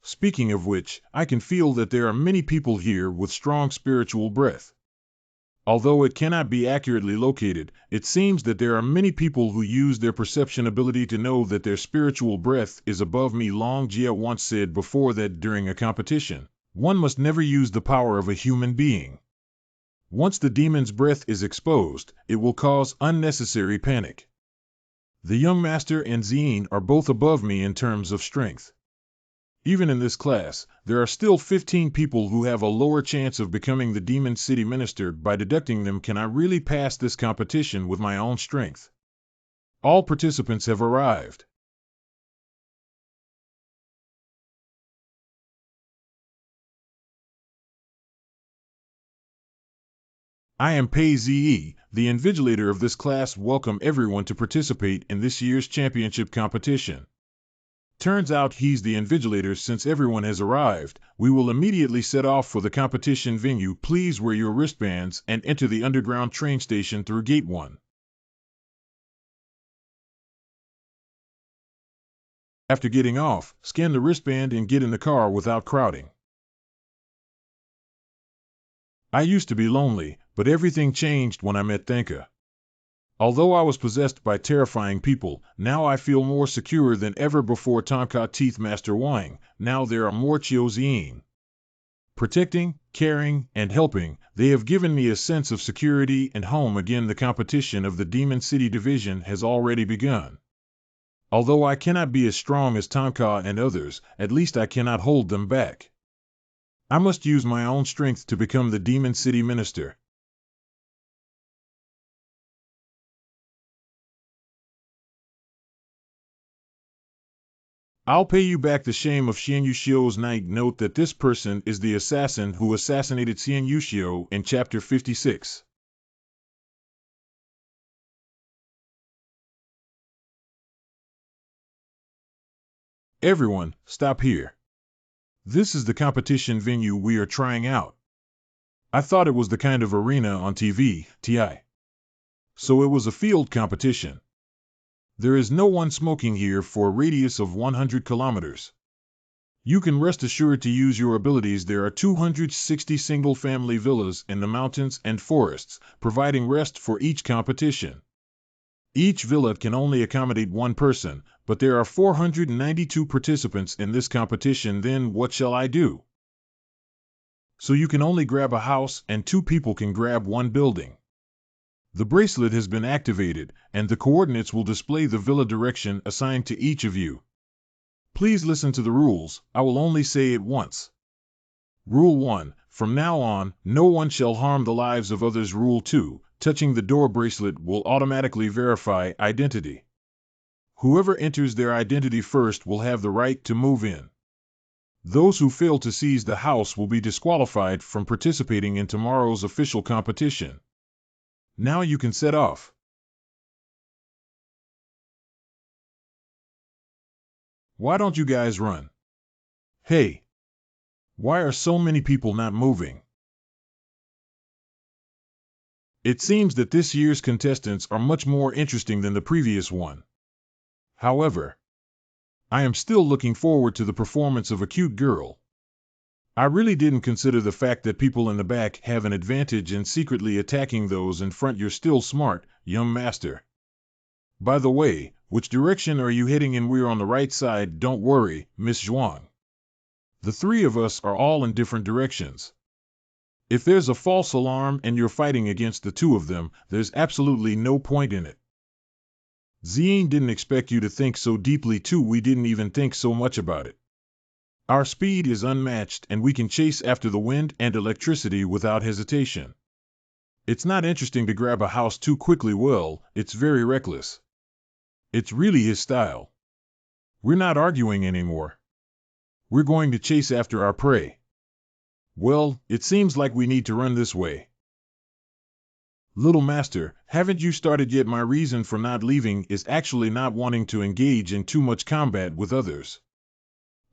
[SPEAKER 1] Speaking of which, I can feel that there are many people here with strong spiritual breath. Although it cannot be accurately located, it seems that there are many people who use their perception ability to know that their spiritual breath is above me. Long Jia once said before that during a competition, one must never use the power of a human being. Once the demon's breath is exposed, it will cause unnecessary panic. The young master and Ziying are both above me in terms of strength. Even in this class, there are still 15 people who have a lower chance of becoming the Demon City Minister. By deducting them, can I really pass this competition with my own strength? All participants have arrived. I am Pei Ziyi, the invigilator of this class. Welcome everyone to participate in this year's championship competition. Turns out he's the invigilator. Since everyone has arrived, we will immediately set off for the competition venue. Please wear your wristbands and enter the underground train station through Gate 1. After getting off, scan the wristband and get in the car without crowding. I used to be lonely, But everything changed when I met Thenka. Although I was possessed by terrifying people, now I feel more secure than ever before. Tonka Teeth Master Wang, now there are more Chiozien. Protecting, caring, and helping, they have given me a sense of security and home again. The competition of the Demon City Division has already begun. Although I cannot be as strong as Tonka and others, at least I cannot hold them back. I must use my own strength to become the Demon City Minister. I'll pay you back the shame of Xian Yuxiu's night. Note that this person is the assassin who assassinated Xian Yuxiu in Chapter 56. Everyone, stop here. This is the competition venue we are trying out. I thought it was the kind of arena on TV, TI. So it was a field competition. There is no one smoking here for a radius of 100 kilometers. You can rest assured to use your abilities. There are 260 single-family villas in the mountains and forests, providing rest for each competition. Each villa can only accommodate one person, but there are 492 participants in this competition. Then what shall I do? So you can only grab a house and 2 people can grab one building. The bracelet has been activated, and the coordinates will display the villa direction assigned to each of you. Please listen to the rules. I will only say it once. Rule 1. From now on, no one shall harm the lives of others. Rule 2. Touching the door bracelet will automatically verify identity. Whoever enters their identity first will have the right to move in. Those who fail to seize the house will be disqualified from participating in tomorrow's official competition. Now you can set off. Why don't you guys run? Hey! Why are so many people not moving? It seems that this year's contestants are much more interesting than the previous one. However, I am still looking forward to the performance of a cute girl. I really didn't consider the fact that people in the back have an advantage in secretly attacking those in front. You're still smart, young master. By the way, which direction are you heading in? We're on the right side. Don't worry, Miss Zhuang. The 3 of us are all in different directions. If there's a false alarm and you're fighting against the 2 of them, there's absolutely no point in it. Zien didn't expect you to think so deeply too. We didn't even think so much about it. Our speed is unmatched and we can chase after the wind and electricity without hesitation. It's not interesting to grab a house too quickly. Well, it's very reckless. It's really his style. We're not arguing anymore. We're going to chase after our prey. Well, it seems like we need to run this way. Little master, haven't you started yet? My reason for not leaving is actually not wanting to engage in too much combat with others.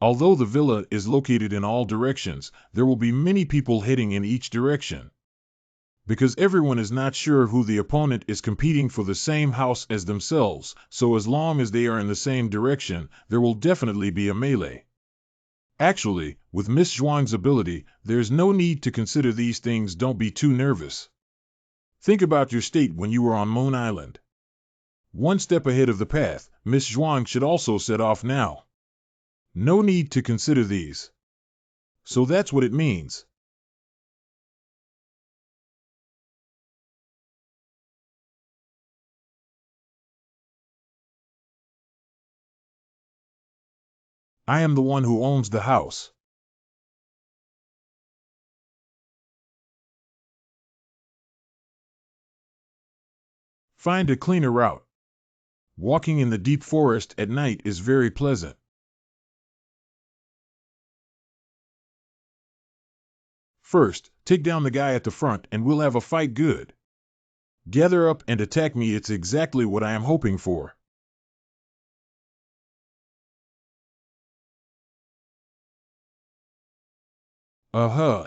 [SPEAKER 1] Although the villa is located in all directions, there will be many people heading in each direction. Because everyone is not sure who the opponent is competing for the same house as themselves, so as long as they are in the same direction, there will definitely be a melee. Actually, with Miss Zhuang's ability, there's no need to consider these things. Don't be too nervous. Think about your state when you were on Moon Island. One step ahead of the path. Miss Zhuang should also set off now. No need to consider these. So that's what it means. I am the one who owns the house. Find a cleaner route. Walking in the deep forest at night is very pleasant. First, take down the guy at the front and we'll have a fight. Good. Gather up and attack me. It's exactly what I am hoping for. Uh-huh.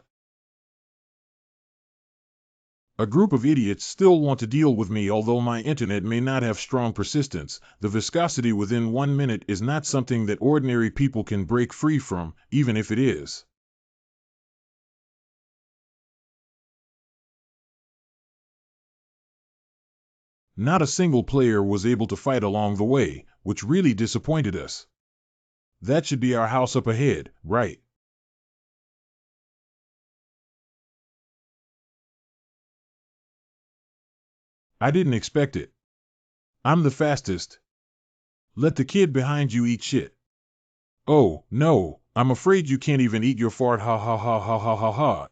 [SPEAKER 1] A group of idiots still want to deal with me. Although my internet may not have strong persistence, the viscosity within 1 minute is not something that ordinary people can break free from, even if it is. Not a single player was able to fight along the way, which really disappointed us. That should be our house up ahead, right? I didn't expect it. I'm the fastest. Let the kid behind you eat shit. Oh, no, I'm afraid you can't even eat your fart, ha ha ha ha ha ha ha.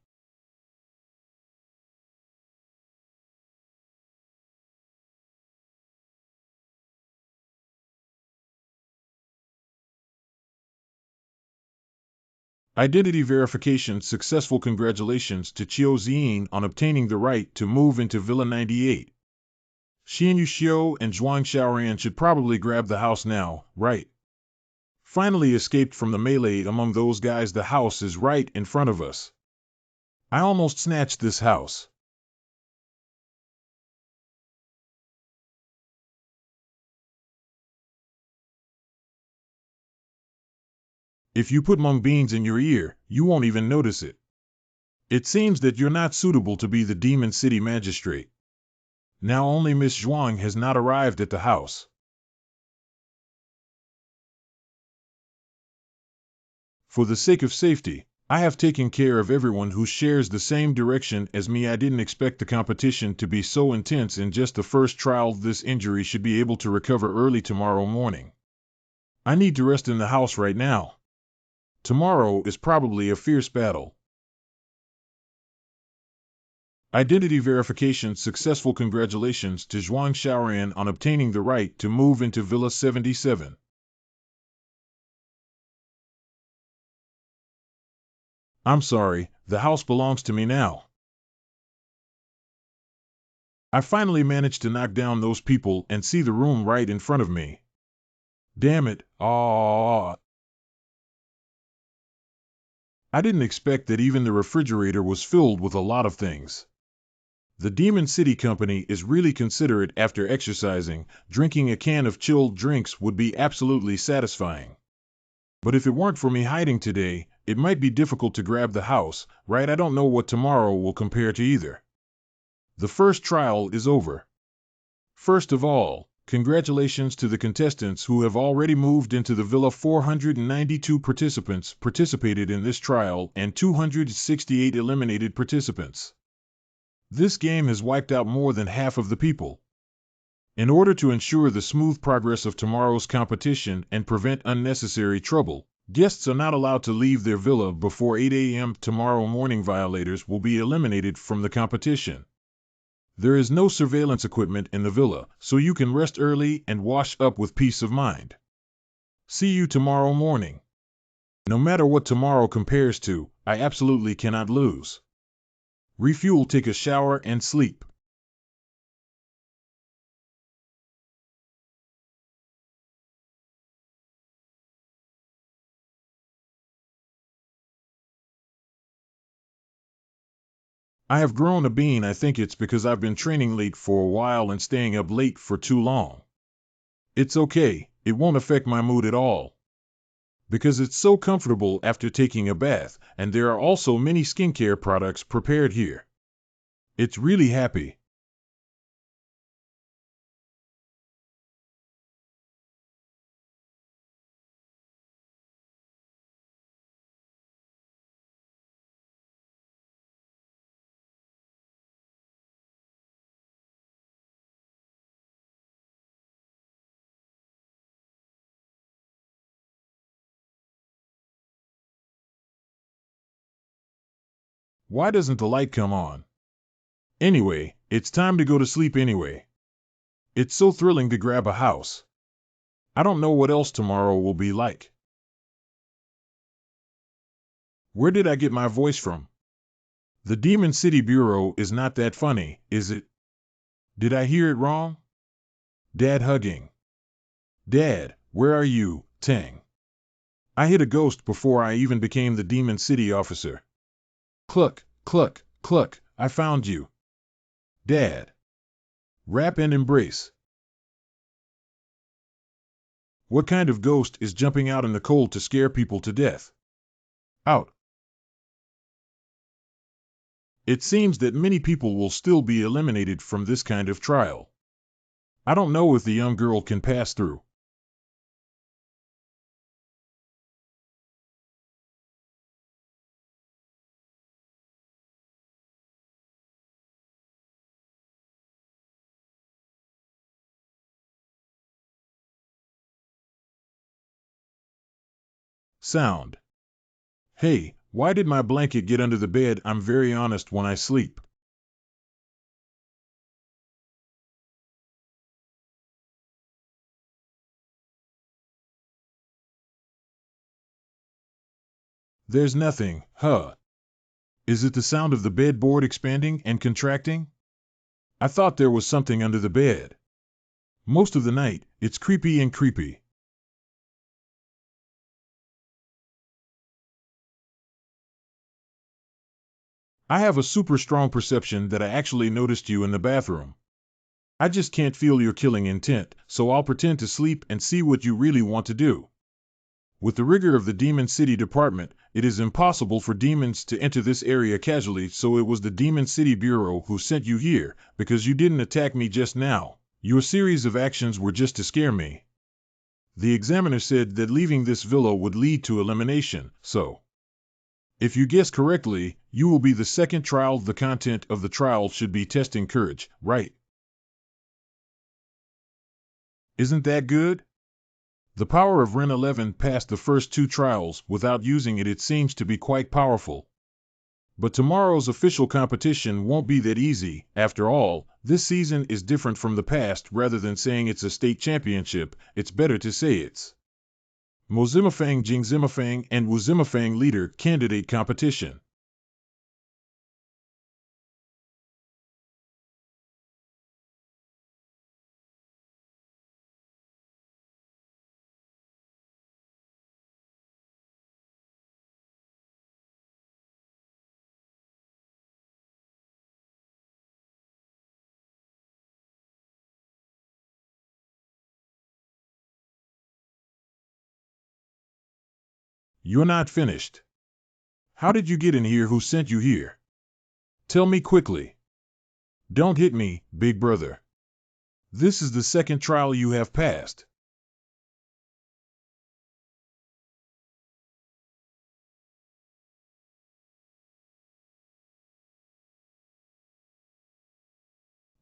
[SPEAKER 1] Identity verification successful. Congratulations to Chiu Zien on obtaining the right to move into Villa 98. Xian Yuxiu and Zhuang Xiaoran should probably grab the house now, right? Finally escaped from the melee among those guys. The house is right in front of us. I almost snatched this house. If you put mung beans in your ear, you won't even notice it. It seems that you're not suitable to be the Demon City magistrate. Now only Miss Zhuang has not arrived at the house. For the sake of safety, I have taken care of everyone who shares the same direction as me. I didn't expect the competition to be so intense in just the first trial. This injury should be able to recover early tomorrow morning. I need to rest in the house right now. Tomorrow is probably a fierce battle. Identity verification successful. Congratulations to Zhuang Xiaoran on obtaining the right to move into Villa 77. I'm sorry, the house belongs to me now. I finally managed to knock down those people and see the room right in front of me. Damn it, I didn't expect that even the refrigerator was filled with a lot of things. The Demon City Company is really considerate. After exercising. Drinking a can of chilled drinks would be absolutely satisfying. But if it weren't for me hiding today, it might be difficult to grab the house, right? I don't know what tomorrow will compare to either. The first trial is over. First of all, congratulations to the contestants who have already moved into the villa. 492 participants participated in this trial and 268 eliminated participants. This game has wiped out more than half of the people. In order to ensure the smooth progress of tomorrow's competition and prevent unnecessary trouble, guests are not allowed to leave their villa before 8 a.m. tomorrow morning. Violators will be eliminated from the competition. There is no surveillance equipment in the villa, so you can rest early and wash up with peace of mind. See you tomorrow morning. No matter what tomorrow compares to, I absolutely cannot lose. Refuel, take a shower, and sleep. I have grown a bean. I think it's because I've been training late for a while and staying up late for too long. It's okay, it won't affect my mood at all. Because it's so comfortable after taking a bath, and there are also many skincare products prepared here. It's really happy. Why doesn't the light come on? Anyway, it's time to go to sleep anyway. It's so thrilling to grab a house. I don't know what else tomorrow will be like. Where did I get my voice from? The Demon City Bureau is not that funny, is it? Did I hear it wrong? Dad hugging. Dad, where are you, Tang? I hit a ghost before I even became the Demon City officer. Cluck, cluck, cluck, I found you. Dad. Wrap and embrace. What kind of ghost is jumping out in the cold to scare people to death? Out. It seems that many people will still be eliminated from this kind of trial. I don't know if the young girl can pass through. Sound. Hey, why did my blanket get under the bed? I'm very honest when I sleep. There's nothing, huh? Is it the sound of the bedboard expanding and contracting? I thought there was something under the bed. Most of the night, it's creepy and creepy. I have a super strong perception that I actually noticed you in the bathroom. I just can't feel your killing intent, so I'll pretend to sleep and see what you really want to do. With the rigor of the Demon City Department, it is impossible for demons to enter this area casually, so it was the Demon City Bureau who sent you here, because you didn't attack me just now. Your series of actions were just to scare me. The examiner said that leaving this villa would lead to elimination, so if you guess correctly, you will be the second trial. The content of the trial should be testing courage, right? Isn't that good? The power of Ren 11 passed the first two trials. Without using it, it seems to be quite powerful. But tomorrow's official competition won't be that easy. After all, this season is different from the past. Rather than saying it's a state championship, it's better to say it's Mozimafang Jingzimafang and Wuzimafang leader candidate competition. You're not finished. How did you get in here? Who sent you here? Tell me quickly. Don't hit me, big brother. This is the second trial you have passed.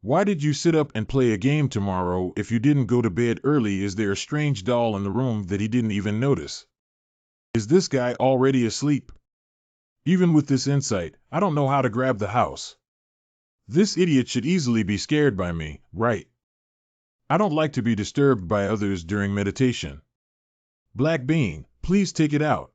[SPEAKER 1] Why did you sit up and play a game tomorrow if you didn't go to bed early? Is there a strange doll in the room that he didn't even notice? Is this guy already asleep? Even with this insight, I don't know how to grab the house. This idiot should easily be scared by me, right? I don't like to be disturbed by others during meditation. Black Bean, please take it out.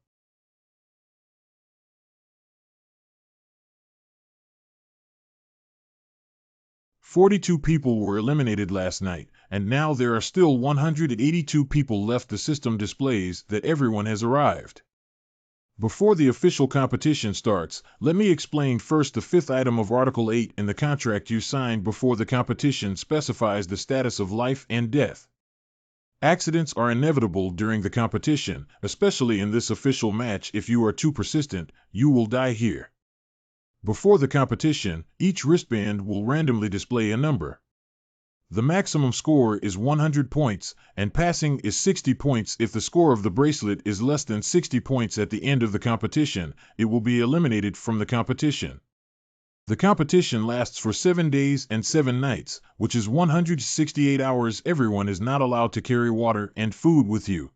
[SPEAKER 1] 42 people were eliminated last night, and now there are still 182 people left. The system displays that everyone has arrived. Before the official competition starts, let me explain first the fifth item of Article 8 in the contract you signed before the competition specifies the status of life and death. Accidents are inevitable during the competition, especially in this official match. If you are too persistent, you will die here. Before the competition, each wristband will randomly display a number. The maximum score is 100 points, and passing is 60 points. If the score of the bracelet is less than 60 points at the end of the competition, it will be eliminated from the competition. The competition lasts for 7 days and 7 nights, which is 168 hours. Everyone is not allowed to carry water and food with you.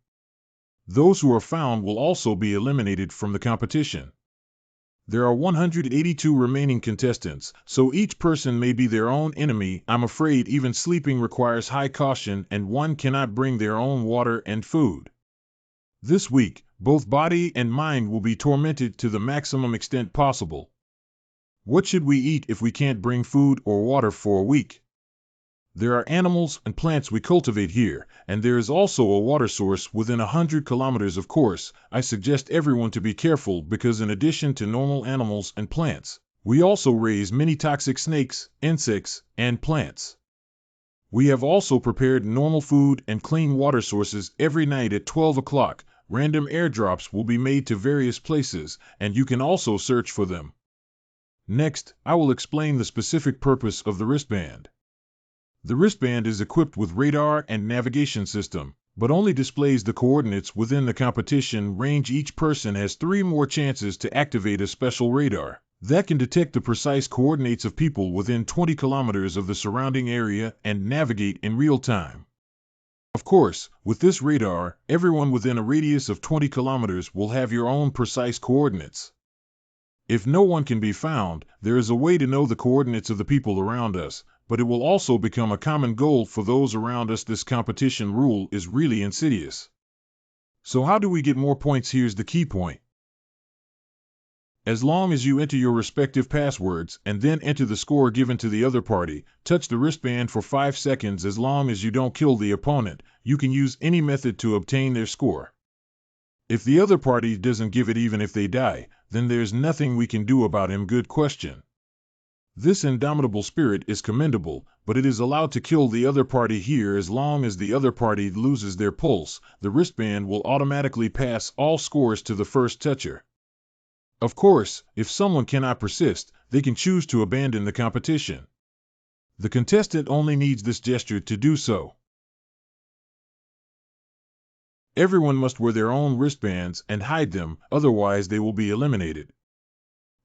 [SPEAKER 1] Those who are found will also be eliminated from the competition. There are 182 remaining contestants, so each person may be their own enemy. I'm afraid even sleeping requires high caution, and one cannot bring their own water and food. This week, both body and mind will be tormented to the maximum extent possible. What should we eat if we can't bring food or water for a week? There are animals and plants we cultivate here, and there is also a water source within 100 kilometers. Of course, I suggest everyone to be careful because in addition to normal animals and plants, we also raise many toxic snakes, insects, and plants. We have also prepared normal food and clean water sources. Every night at 12 o'clock. Random airdrops will be made to various places, and you can also search for them. Next, I will explain the specific purpose of the wristband. The wristband is equipped with radar and navigation system, but only displays the coordinates within the competition range. Each person has 3 more chances to activate a special radar that can detect the precise coordinates of people within 20 kilometers of the surrounding area and navigate in real time. Of course, with this radar, everyone within a radius of 20 kilometers will have your own precise coordinates. If no one can be found, there is a way to know the coordinates of the people around us, but it will also become a common goal for those around us. This competition rule is really insidious. So how do we get more points? Here's the key point. As long as you enter your respective passwords and then enter the score given to the other party, touch the wristband for 5 seconds. As long as you don't kill the opponent, you can use any method to obtain their score. If the other party doesn't give it even if they die, then there's nothing we can do about him. Good question. This indomitable spirit is commendable, but it is allowed to kill the other party here. As long as the other party loses their pulse, the wristband will automatically pass all scores to the first toucher. Of course, if someone cannot persist, they can choose to abandon the competition. The contestant only needs this gesture to do so. Everyone must wear their own wristbands and hide them, otherwise they will be eliminated.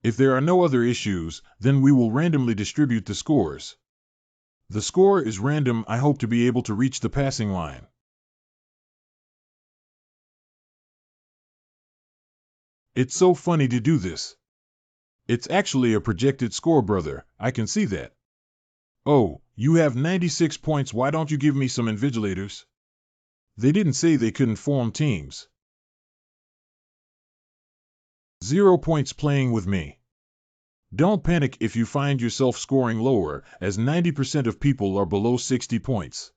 [SPEAKER 1] If there are no other issues, then we will randomly distribute the scores. The score is random. I hope to be able to reach the passing line. It's so funny to do this. It's actually a projected score, brother. I can see that. Oh, you have 96 points. Why don't you give me some invigilators? They didn't say they couldn't form teams. 0 points playing with me. Don't panic if you find yourself scoring lower, as 90% of people are below 60 points.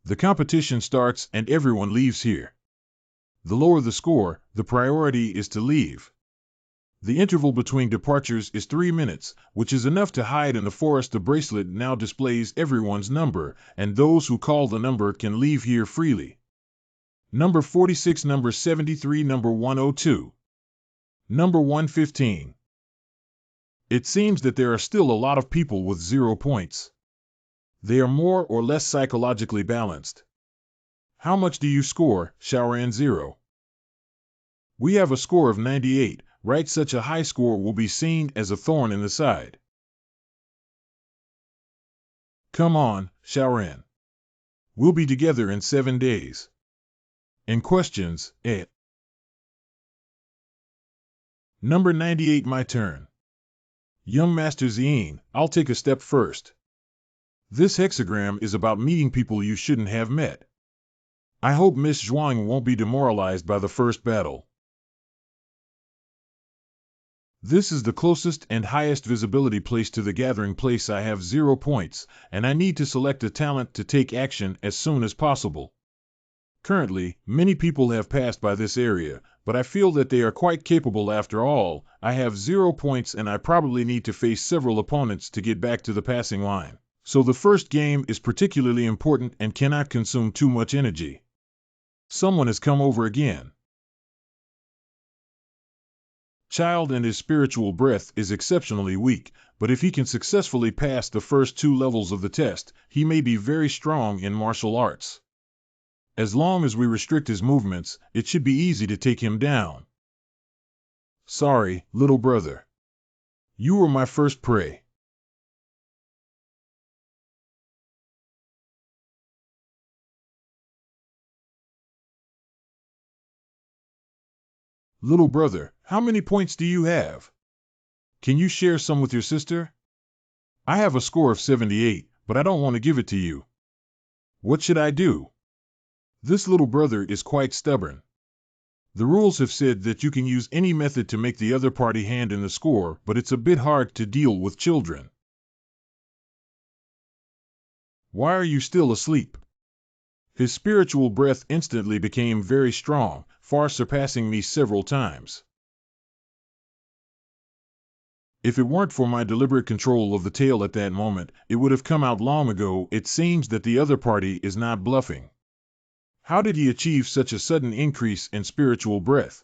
[SPEAKER 1] The competition starts and everyone leaves here. The lower the score, the priority is to leave. The interval between departures is 3 minutes, which is enough to hide in the forest. The bracelet now displays everyone's number, and those who call the number can leave here freely. Number 46, number 73, number 102, number 115. It seems that there are still a lot of people with 0 points. They are more or less psychologically balanced. How much do you score, Shaoran? 0. We have a score of 98, right? Such a high score will be seen as a thorn in the side. Come on, Shaoran. We'll be together in 7 days. And questions, Number 98, my turn. Young Master Zien, I'll take a step first. This hexagram is about meeting people you shouldn't have met. I hope Miss Zhuang won't be demoralized by the first battle. This is the closest and highest visibility place to the gathering place. I have 0 points, and I need to select a talent to take action as soon as possible. Currently, many people have passed by this area, but I feel that they are quite capable after all. I have 0 points and I probably need to face several opponents to get back to the passing line. So the first game is particularly important and cannot consume too much energy. Someone has come over again. Child and his spiritual breath is exceptionally weak, but if he can successfully pass the first 2 levels of the test, he may be very strong in martial arts. As long as we restrict his movements, it should be easy to take him down. Sorry, little brother. You were my first prey. Little brother, how many points do you have? Can you share some with your sister? I have a score of 78, but I don't want to give it to you. What should I do? This little brother is quite stubborn. The rules have said that you can use any method to make the other party hand in the score, but it's a bit hard to deal with children. Why are you still asleep? His spiritual breath instantly became very strong, far surpassing me several times. If it weren't for my deliberate control of the tail at that moment, it would have come out long ago. It seems that the other party is not bluffing. How did he achieve such a sudden increase in spiritual breath?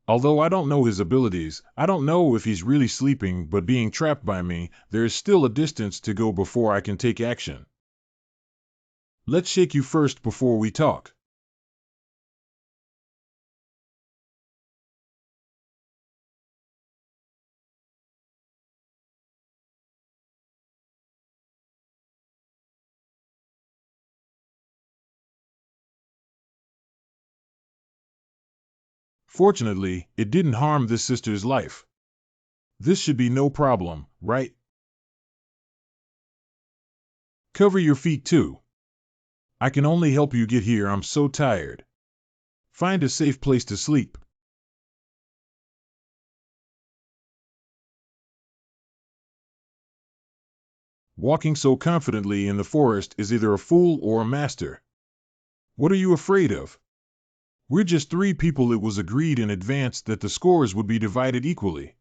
[SPEAKER 1] Although I don't know his abilities, I don't know if he's really sleeping but being trapped by me, there is still a distance to go before I can take action. Let's shake you first before we talk. Fortunately, it didn't harm this sister's life. This should be no problem, right? Cover your feet too. I can only help you get here, I'm so tired. Find a safe place to sleep. Walking so confidently in the forest is either a fool or a master. What are you afraid of? We're just 3 people. It was agreed in advance that the scores would be divided equally.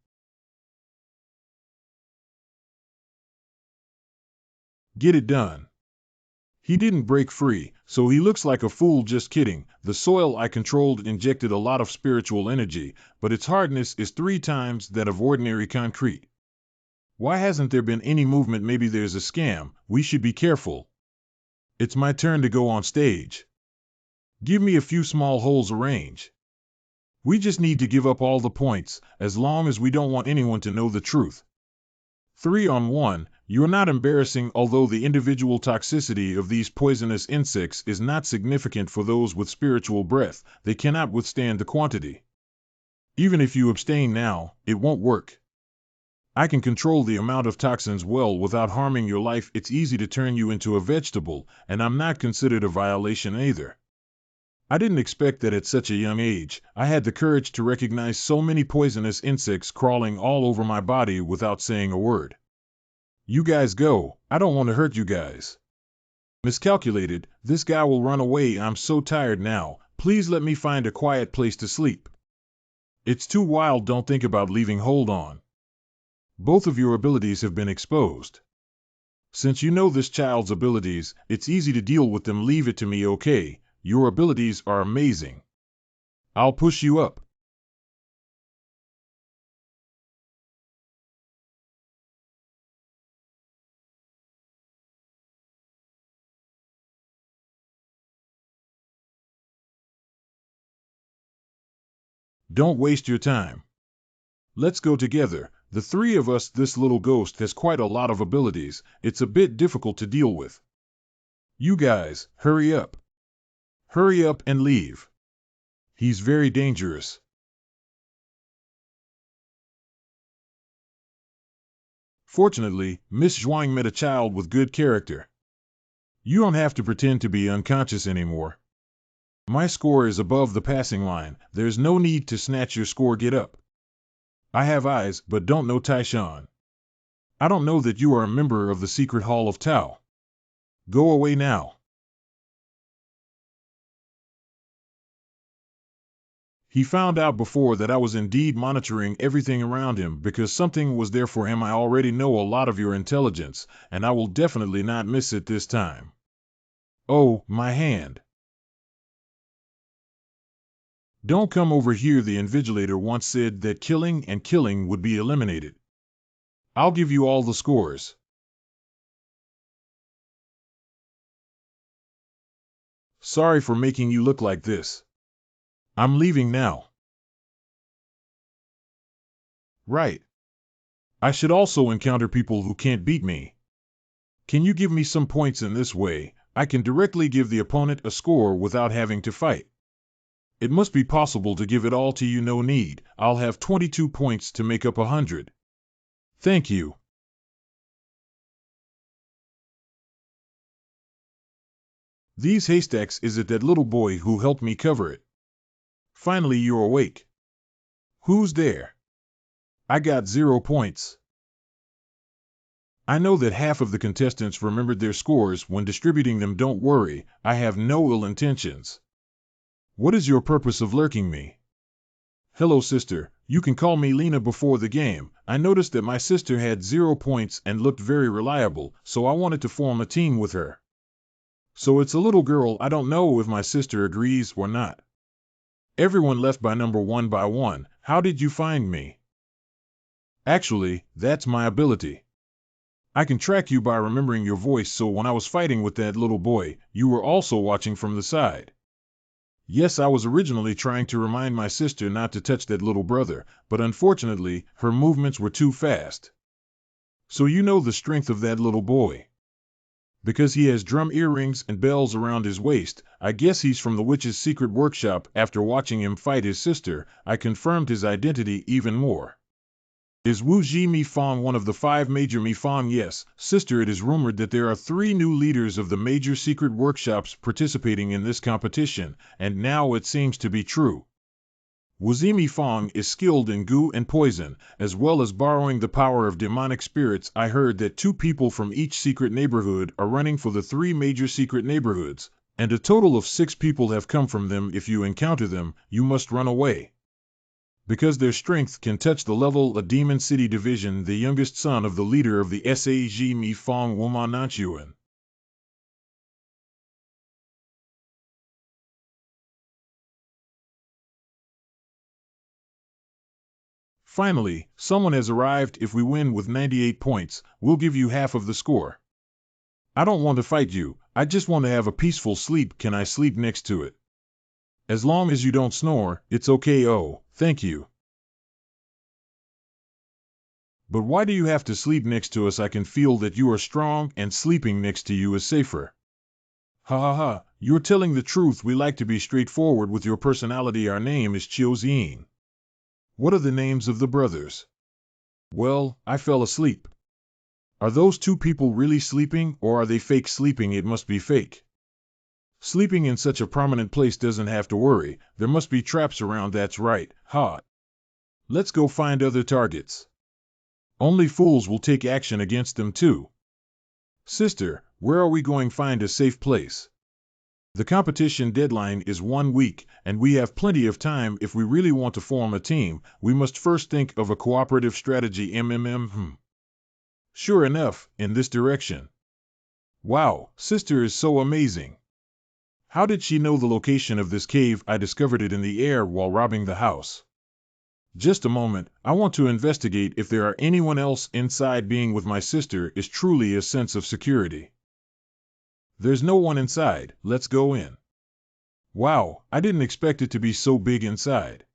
[SPEAKER 1] Get it done. He didn't break free, so he looks like a fool. Just kidding. The soil I controlled injected a lot of spiritual energy, but its hardness is 3 times that of ordinary concrete. Why hasn't there been any movement? Maybe there's a scam. We should be careful. It's my turn to go on stage. Give me a few small holes arrange. We just need to give up all the points, as long as we don't want anyone to know the truth. 3-on-1, you're not embarrassing. Although the individual toxicity of these poisonous insects is not significant for those with spiritual breath, they cannot withstand the quantity. Even if you abstain now, it won't work. I can control the amount of toxins well without harming your life. It's easy to turn you into a vegetable, and I'm not considered a violation either. I didn't expect that at such a young age. I had the courage to recognize so many poisonous insects crawling all over my body without saying a word. You guys go. I don't want to hurt you guys. Miscalculated. This guy will run away. I'm so tired now. Please let me find a quiet place to sleep. It's too wild. Don't think about leaving. Hold on. Both of your abilities have been exposed. Since you know this child's abilities, it's easy to deal with them. Leave it to me, okay? Your abilities are amazing. I'll push you up. Don't waste your time. Let's go together. The 3 of us. This little ghost has quite a lot of abilities. It's a bit difficult to deal with. You guys, hurry up. Hurry up and leave. He's very dangerous. Fortunately, Miss Zhuang met a child with good character. You don't have to pretend to be unconscious anymore. My score is above the passing line. There's no need to snatch your score. Get up. I have eyes, but don't know Taishan. I don't know that you are a member of the secret hall of Tao. Go away now. He found out before that I was indeed monitoring everything around him because something was there for him. I already know a lot of your intelligence, and I will definitely not miss it this time. Oh, my hand. Don't come over here. The invigilator once said that killing and killing would be eliminated. I'll give you all the scores. Sorry for making you look like this. I'm leaving now. Right. I should also encounter people who can't beat me. Can you give me some points? In this way, I can directly give the opponent a score without having to fight. It must be possible to give it all to you. No need. I'll have 22 points to make up 100. Thank you. These haystacks. Is it that little boy who helped me cover it? Finally you're awake. Who's there? I got 0 points. I know that half of the contestants remembered their scores when distributing them. Don't worry, I have no ill intentions. What is your purpose of lurking me? Hello sister, you can call me Lena. Before the game, I noticed that my sister had 0 points and looked very reliable, so I wanted to form a team with her. So it's a little girl. I don't know if my sister agrees or not. Everyone left by number 1 by 1. How did you find me? Actually, that's my ability. I can track you by remembering your voice, so when I was fighting with that little boy, you were also watching from the side. Yes, I was originally trying to remind my sister not to touch that little brother, but unfortunately, her movements were too fast. So you know the strength of that little boy. Because he has drum earrings and bells around his waist, I guess he's from the witch's secret workshop. After watching him fight his sister, I confirmed his identity even more. Is Wu Ji Mi Fang one of the 5 major Mi Fang? Yes, sister, it is rumored that there are 3 new leaders of the major secret workshops participating in this competition, and now it seems to be true. Wu Ji Mi Fang is skilled in goo and poison, as well as borrowing the power of demonic spirits. I heard that 2 people from each secret neighborhood are running for the 3 major secret neighborhoods, and a total of 6 people have come from them. If you encounter them, you must run away. Because their strength can touch the level of Demon City Division, the youngest son of the leader of the Sag Mi Fang Woman Nanchuan. Finally, someone has arrived. If we win with 98 points, we'll give you half of the score. I don't want to fight you, I just want to have a peaceful sleep. Can I sleep next to it? As long as you don't snore, it's okay. Oh, thank you. But why do you have to sleep next to us? I can feel that you are strong, and sleeping next to you is safer. Ha ha ha, you're telling the truth. We like to be straightforward with your personality. Our name is Chiu Zien. What are the names of the brothers? Well, I fell asleep. Are those 2 people really sleeping, or are they fake sleeping? It must be fake. Sleeping in such a prominent place doesn't have to worry, there must be traps around. That's right, ha. Let's go find other targets. Only fools will take action against them too. Sister, where are we going? Find a safe place. The competition deadline is 1 week, and we have plenty of time. If we really want to form a team, we must first think of a cooperative strategy. Sure enough, in this direction. Wow, sister is so amazing. How did she know the location of this cave? I discovered it in the air while robbing the house. Just a moment, I want to investigate if there are anyone else inside. Being with my sister is truly a sense of security. There's no one inside, let's go in. Wow, I didn't expect it to be so big inside.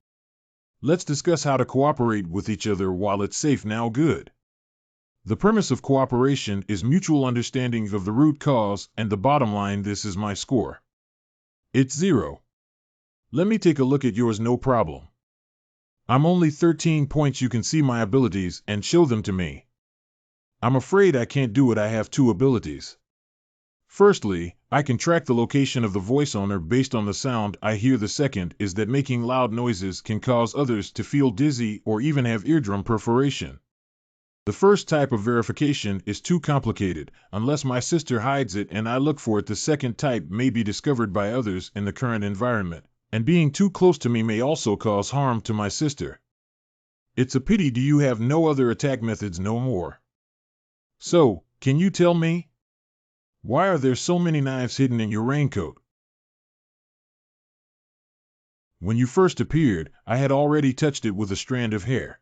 [SPEAKER 1] Let's discuss how to cooperate with each other while it's safe now. Good. The premise of cooperation is mutual understanding of the root cause and the bottom line. This is my score. It's 0. Let me take a look at yours. No problem. I'm only 13 points. You can see my abilities and show them to me. I'm afraid I can't do it. I have 2 abilities. Firstly, I can track the location of the voice owner based on the sound I hear. The second is that making loud noises can cause others to feel dizzy or even have eardrum perforation. The first type of verification is too complicated, unless my sister hides it and I look for it. The second type may be discovered by others in the current environment, and being too close to me may also cause harm to my sister. It's a pity. Do you have no other attack methods? No more. So, can you tell me? Why are there so many knives hidden in your raincoat? When you first appeared, I had already touched it with a strand of hair.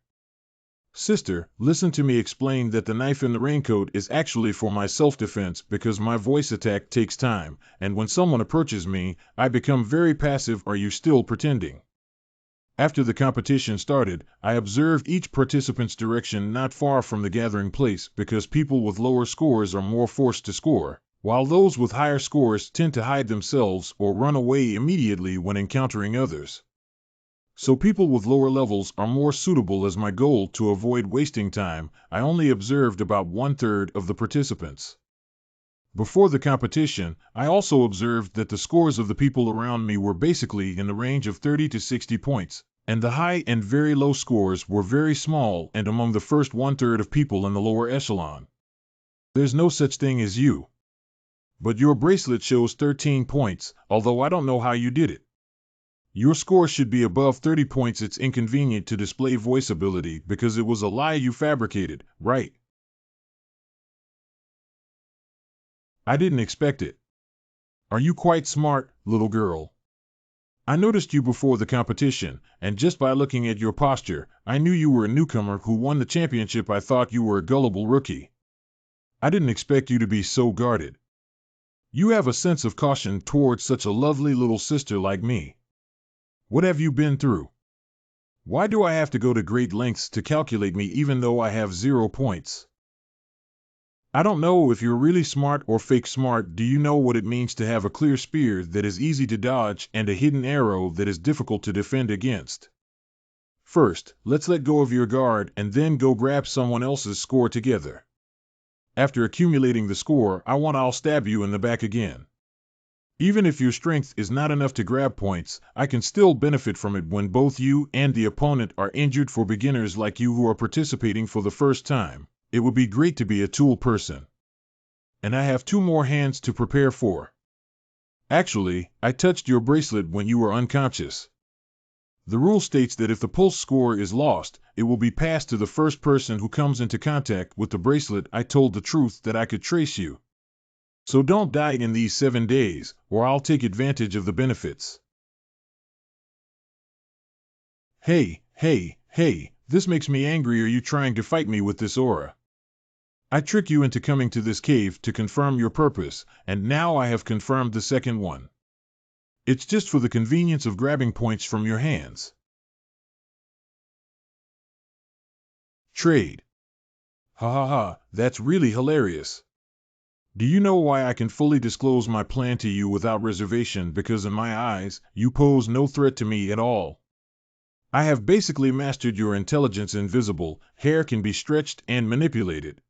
[SPEAKER 1] Sister, listen to me explain that the knife in the raincoat is actually for my self-defense because my voice attack takes time, and when someone approaches me, I become very passive. Are you still pretending? After the competition started, I observed each participant's direction not far from the gathering place because people with lower scores are more forced to score, while those with higher scores tend to hide themselves or run away immediately when encountering others. So people with lower levels are more suitable. As my goal to avoid wasting time, I only observed about 1/3 of the participants. Before the competition, I also observed that the scores of the people around me were basically in the range of 30 to 60 points, and the high and very low scores were very small and among the first 1/3 of people in the lower echelon. There's no such thing as you. But your bracelet shows 13 points, although I don't know how you did it. Your score should be above 30 points. It's inconvenient to display voice ability because it was a lie you fabricated, right? I didn't expect it. Are you quite smart, little girl? I noticed you before the competition, and just by looking at your posture, I knew you were a newcomer who won the championship. I thought you were a gullible rookie. I didn't expect you to be so guarded. You have a sense of caution towards such a lovely little sister like me. What have you been through? Why do I have to go to great lengths to calculate me even though I have 0 points? I don't know if you're really smart or fake smart. Do you know what it means to have a clear spear that is easy to dodge and a hidden arrow that is difficult to defend against? First, let's let go of your guard and then go grab someone else's score together. After accumulating the score, I'll stab you in the back again. Even if your strength is not enough to grab points, I can still benefit from it when both you and the opponent are injured. For beginners like you who are participating for the first time, it would be great to be a tool person. And I have 2 more hands to prepare for. Actually, I touched your bracelet when you were unconscious. The rule states that if the pulse score is lost, it will be passed to the first person who comes into contact with the bracelet. I told the truth that I could trace you. So don't die in these 7 days, or I'll take advantage of the benefits. Hey, this makes me angry. Are you trying to fight me with this aura? I trick you into coming to this cave to confirm your purpose, and now I have confirmed the second one. It's just for the convenience of grabbing points from your hands. Trade. Ha ha ha, that's really hilarious. Do you know why I can fully disclose my plan to you without reservation? Because in my eyes, you pose no threat to me at all. I have basically mastered your intelligence. Invisible, hair can be stretched and manipulated.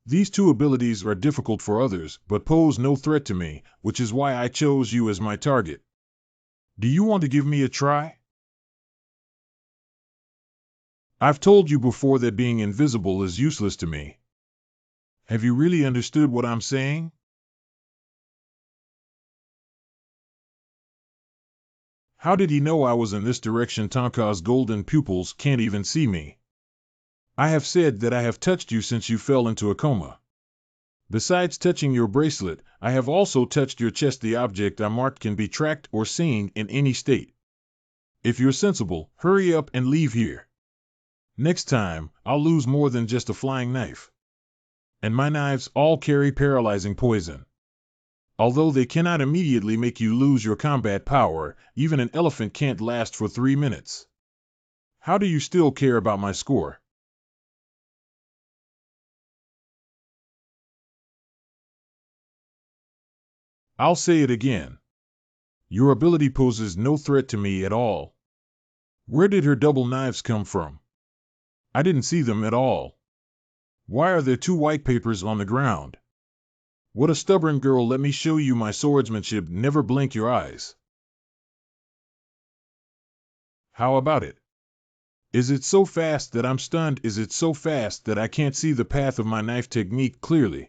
[SPEAKER 1] These 2 abilities are difficult for others, but pose no threat to me, which is why I chose you as my target. Do you want to give me a try? I've told you before that being invisible is useless to me. Have you really understood what I'm saying? How did he know I was in this direction? Tonka's golden pupils can't even see me. I have said that I have touched you since you fell into a coma. Besides touching your bracelet, I have also touched your chest. The object I marked can be tracked or seen in any state. If you're sensible, hurry up and leave here. Next time, I'll lose more than just a flying knife. And my knives all carry paralyzing poison. Although they cannot immediately make you lose your combat power, even an elephant can't last for 3 minutes. How do you still care about my score? I'll say it again. Your ability poses no threat to me at all. Where did her double knives come from? I didn't see them at all. Why are there 2 white papers on the ground? What a stubborn girl. Let me show you my swordsmanship. Never blink your eyes. How about it? Is it so fast that I'm stunned? Is it so fast that I can't see the path of my knife technique clearly?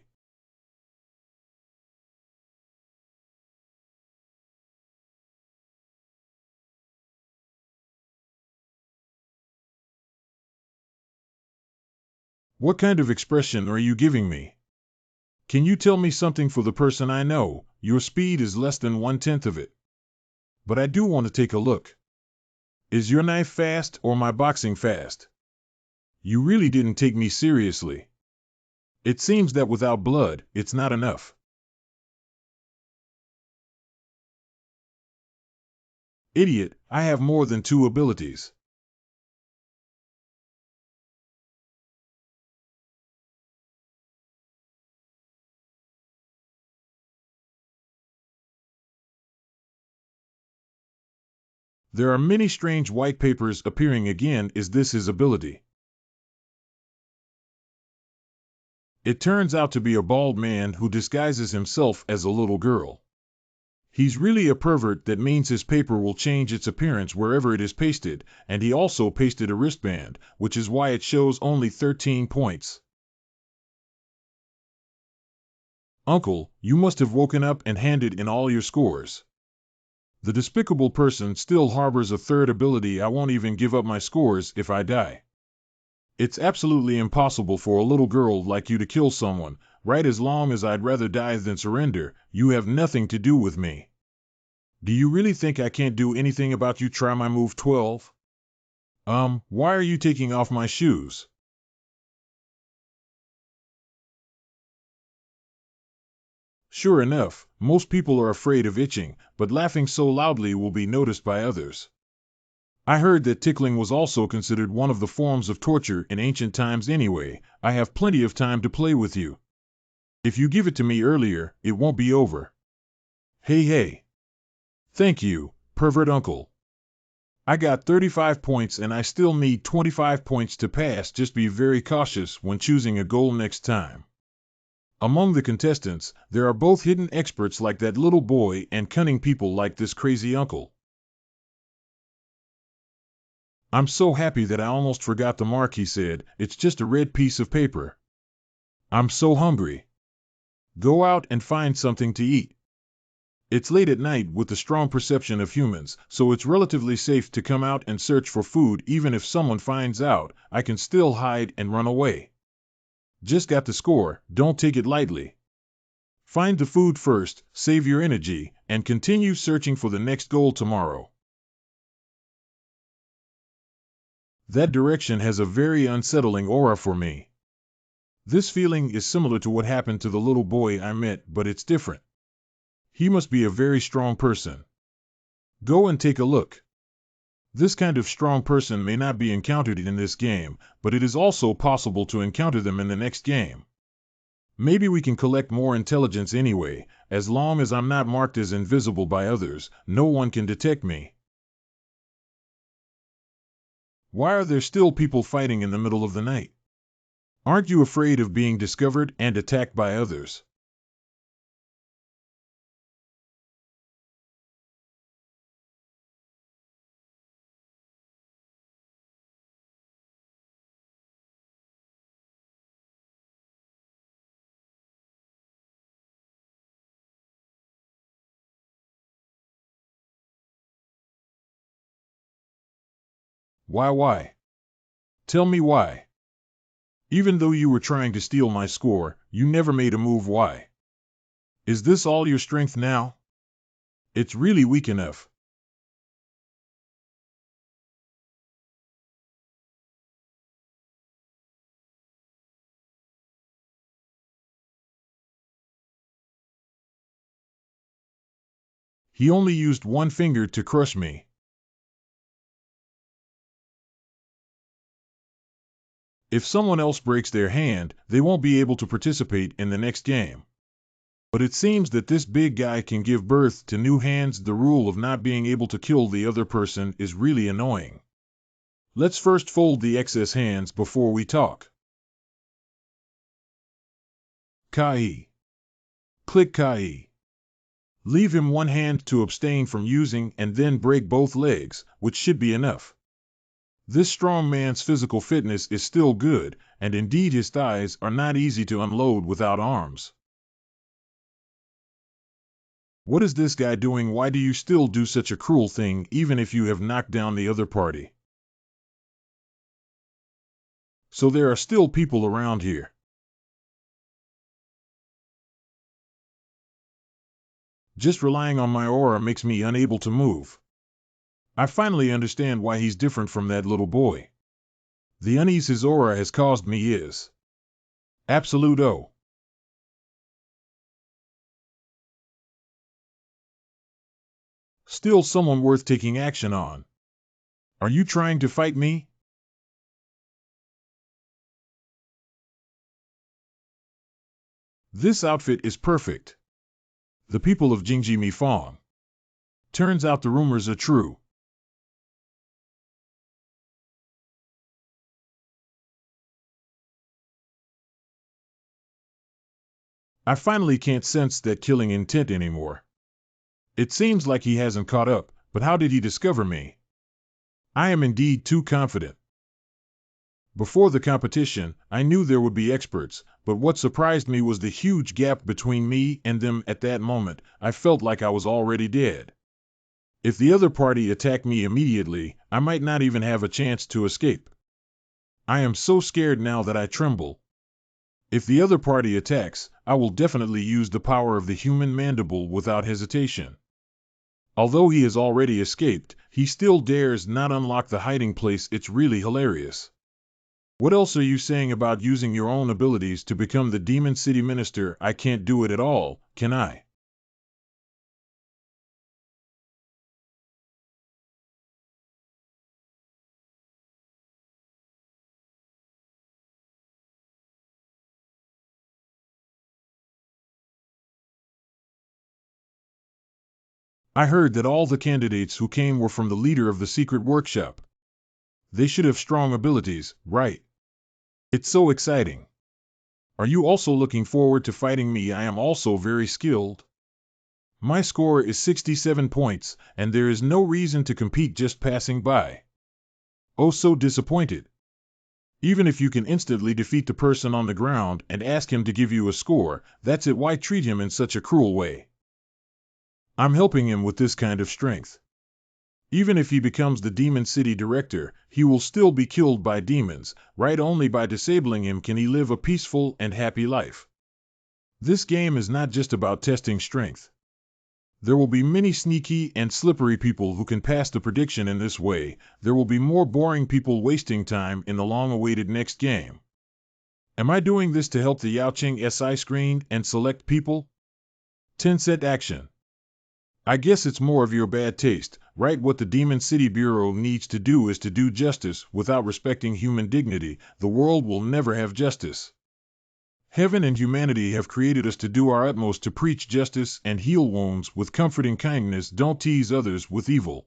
[SPEAKER 1] What kind of expression are you giving me? Can you tell me something? For the person I know, your speed is less than 1/10 of it. But I do want to take a look. Is your knife fast or my boxing fast? You really didn't take me seriously. It seems that without blood, it's not enough. Idiot, I have more than 2 abilities. There are many strange white papers appearing again. Is this his ability? It turns out to be a bald man who disguises himself as a little girl. He's really a pervert. That means his paper will change its appearance wherever it is pasted, and he also pasted a wristband, which is why it shows only 13 points. Uncle, you must have woken up and handed in all your scores. The despicable person still harbors a 3rd ability. I won't even give up my scores if I die. It's absolutely impossible for a little girl like you to kill someone, right? As long as I'd rather die than surrender, you have nothing to do with me. Do you really think I can't do anything about you? Try my move 12? Why are you taking off my shoes? Sure enough, most people are afraid of itching, but laughing so loudly will be noticed by others. I heard that tickling was also considered one of the forms of torture in ancient times anyway. I have plenty of time to play with you. If you give it to me earlier, it won't be over. Hey. Thank you, pervert uncle. I got 35 points and I still need 25 points to pass. Just be very cautious when choosing a goal next time. Among the contestants, there are both hidden experts like that little boy and cunning people like this crazy uncle. I'm so happy that I almost forgot the mark, he said. It's just a red piece of paper. I'm so hungry. Go out and find something to eat. It's late at night with the strong perception of humans, so it's relatively safe to come out and search for food. Even if someone finds out, I can still hide and run away. Just got the score, don't take it lightly. Find the food first, save your energy, and continue searching for the next goal tomorrow. That direction has a very unsettling aura for me. This feeling is similar to what happened to the little boy I met, but it's different. He must be a very strong person. Go and take a look. This kind of strong person may not be encountered in this game, but it is also possible to encounter them in the next game. Maybe we can collect more intelligence anyway. As long as I'm not marked as invisible by others, no one can detect me. Why are there still people fighting in the middle of the night? Aren't you afraid of being discovered and attacked by others? Why? Tell me why. Even though you were trying to steal my score, you never made a move. Why? Is this all your strength now? It's really weak enough. He only used one finger to crush me. If someone else breaks their hand, they won't be able to participate in the next game. But it seems that this big guy can give birth to new hands. The rule of not being able to kill the other person is really annoying. Let's first fold the excess hands before we talk. Kai. Click Kai. Leave him one hand to abstain from using and then break both legs, which should be enough. This strong man's physical fitness is still good, and indeed his thighs are not easy to unload without arms. What is this guy doing? Why do you still do such a cruel thing even if you have knocked down the other party? So there are still people around here. Just relying on my aura makes me unable to move. I finally understand why he's different from that little boy. The unease his aura has caused me is absolute. Still someone worth taking action on. Are you trying to fight me? This outfit is perfect. The people of Jingjimi Fong. Turns out the rumors are true. I finally can't sense that killing intent anymore. It seems like he hasn't caught up, but how did he discover me? I am indeed too confident. Before the competition, I knew there would be experts, but what surprised me was the huge gap between me and them. At that moment, I felt like I was already dead. If the other party attacked me immediately, I might not even have a chance to escape. I am so scared now that I tremble. If the other party attacks, I will definitely use the power of the human mandible without hesitation. Although he has already escaped, he still dares not unlock the hiding place. It's really hilarious. What else are you saying about using your own abilities to become the Demon City Minister? I can't do it at all, can I? I heard that all the candidates who came were from the leader of the secret workshop. They should have strong abilities, right? It's so exciting. Are you also looking forward to fighting me? I am also very skilled. My score is 67 points, and there is no reason to compete just passing by. Oh, so disappointed. Even if you can instantly defeat the person on the ground and ask him to give you a score, that's it. Why treat him in such a cruel way? I'm helping him with this kind of strength. Even if he becomes the Demon City Director, he will still be killed by demons, right? Only by disabling him can he live a peaceful and happy life. This game is not just about testing strength. There will be many sneaky and slippery people who can pass the prediction in this way. There will be more boring people wasting time in the long-awaited next game. Am I doing this to help the Yaoqing SI screen and select people? 10 set action. I guess it's more of your bad taste, right? What the Demon City Bureau needs to do is to do justice without respecting human dignity. The world will never have justice. Heaven and humanity have created us to do our utmost to preach justice and heal wounds with comforting kindness. Don't tease others with evil.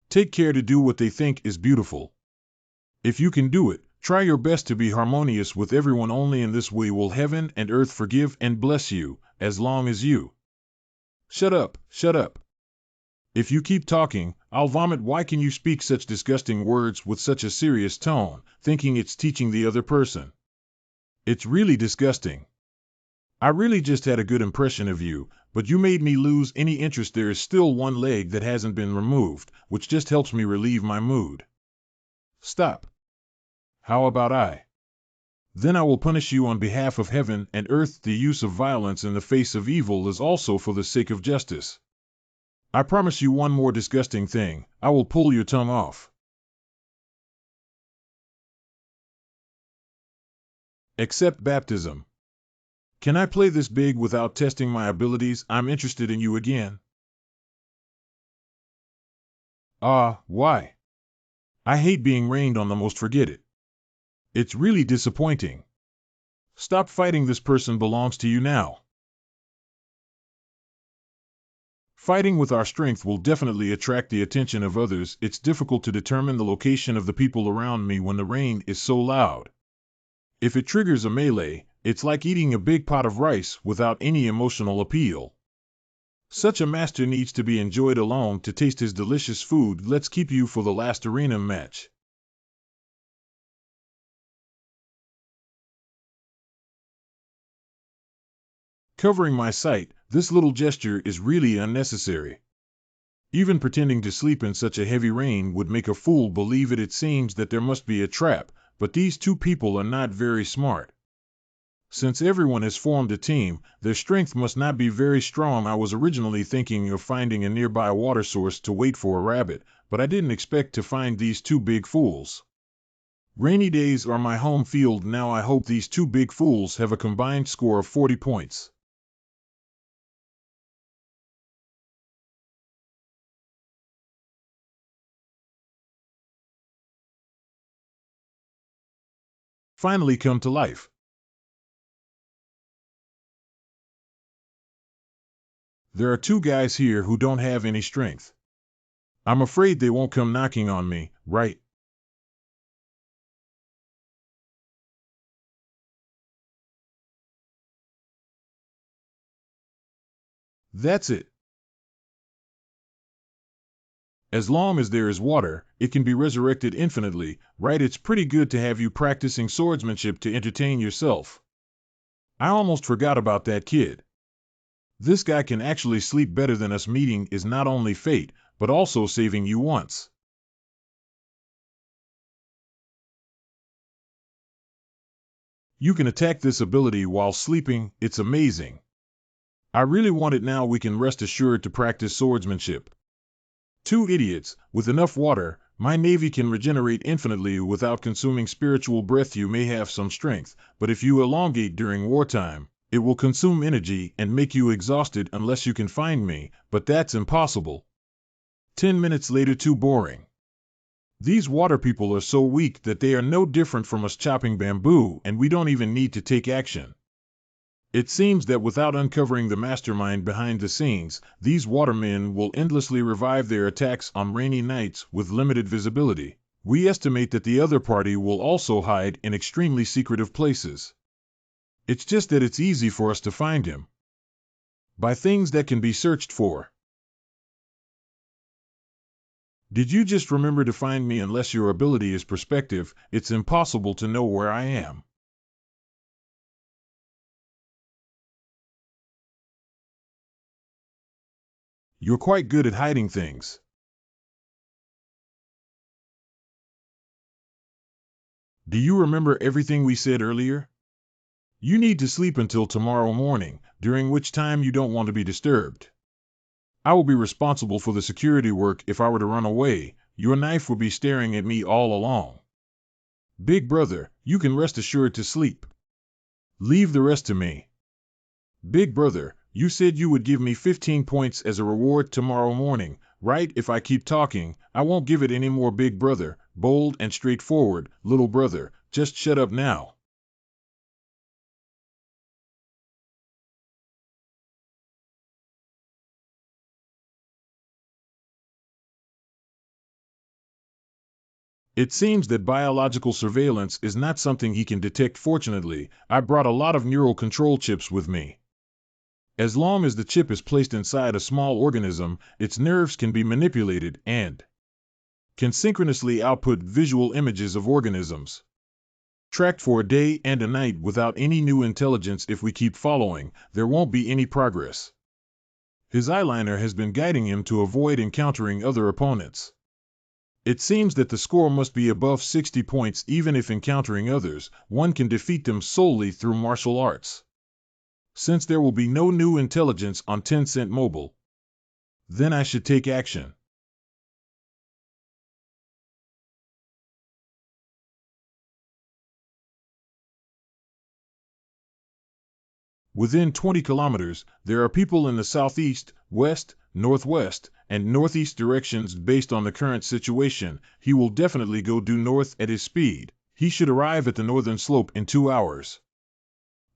[SPEAKER 1] Take care to do what they think is beautiful. If you can do it, try your best to be harmonious with everyone. Only in this way will heaven and earth forgive and bless you, as long as you... Shut up, shut up. If you keep talking, I'll vomit. Why can you speak such disgusting words with such a serious tone, thinking it's teaching the other person? It's really disgusting. I really just had a good impression of you, but you made me lose any interest. There is still one leg that hasn't been removed, which just helps me relieve my mood. Stop. How about I? Then I will punish you on behalf of heaven and earth. The use of violence in the face of evil is also for the sake of justice. I promise you one more disgusting thing. I will pull your tongue off. Accept baptism. Can I play this big without testing my abilities? I'm interested in you again. Why? I hate being rained on the most. Forget it. It's really disappointing. Stop fighting. This person belongs to you now. Fighting with our strength will definitely attract the attention of others. It's difficult to determine the location of the people around me when the rain is so loud. If it triggers a melee, it's like eating a big pot of rice without any emotional appeal. Such a master needs to be enjoyed alone to taste his delicious food. Let's keep you for the last arena match. Covering my sight, this little gesture is really unnecessary. Even pretending to sleep in such a heavy rain would make a fool believe it. It seems that there must be a trap, but these two people are not very smart. Since everyone has formed a team, their strength must not be very strong. I was originally thinking of finding a nearby water source to wait for a rabbit, but I didn't expect to find these two big fools. Rainy days are my home field now. I hope these two big fools have a combined score of 40 points. Finally come to life. There are two guys here who don't have any strength. I'm afraid they won't come knocking on me, right? That's it. As long as there is water, it can be resurrected infinitely, right? It's pretty good to have you practicing swordsmanship to entertain yourself. I almost forgot about that kid. This guy can actually sleep better than us. Meeting is not only fate, but also saving you once. You can attack this ability while sleeping. It's amazing. I really want it now. We can rest assured to practice swordsmanship. Two idiots, with enough water, my navy can regenerate infinitely without consuming spiritual breath. You may have some strength, but if you elongate during wartime, it will consume energy and make you exhausted unless you can find me, but that's impossible. 10 minutes later. Too boring. These water people are so weak that they are no different from us chopping bamboo, and we don't even need to take action. It seems that without uncovering the mastermind behind the scenes, these watermen will endlessly revive their attacks on rainy nights with limited visibility. We estimate that the other party will also hide in extremely secretive places. It's just that it's easy for us to find him by things that can be searched for. Did you just remember to find me? Unless your ability is perspective, it's impossible to know where I am. You're quite good at hiding things. Do you remember everything we said earlier? You need to sleep until tomorrow morning, during which time you don't want to be disturbed. I will be responsible for the security work. If I were to run away, your knife would be staring at me all along. Big brother, you can rest assured to sleep. Leave the rest to me. Big brother, you said you would give me 15 points as a reward tomorrow morning, right? If I keep talking, I won't give it anymore. Big brother, bold and straightforward. Little brother, just shut up now. It seems that biological surveillance is not something he can detect. Fortunately, I brought a lot of neural control chips with me. As long as the chip is placed inside a small organism, its nerves can be manipulated and can synchronously output visual images of organisms tracked for a day and a night without any new intelligence. If we keep following, there won't be any progress. His eyeliner has been guiding him to avoid encountering other opponents. It seems that the score must be above 60 points. Even if encountering others, one can defeat them solely through martial arts. Since there will be no new intelligence on 10-cent mobile, then I should take action. Within 20 kilometers, there are people in the southeast, west, northwest, and northeast directions. Based on the current situation, he will definitely go due north at his speed. He should arrive at the northern slope in 2 hours.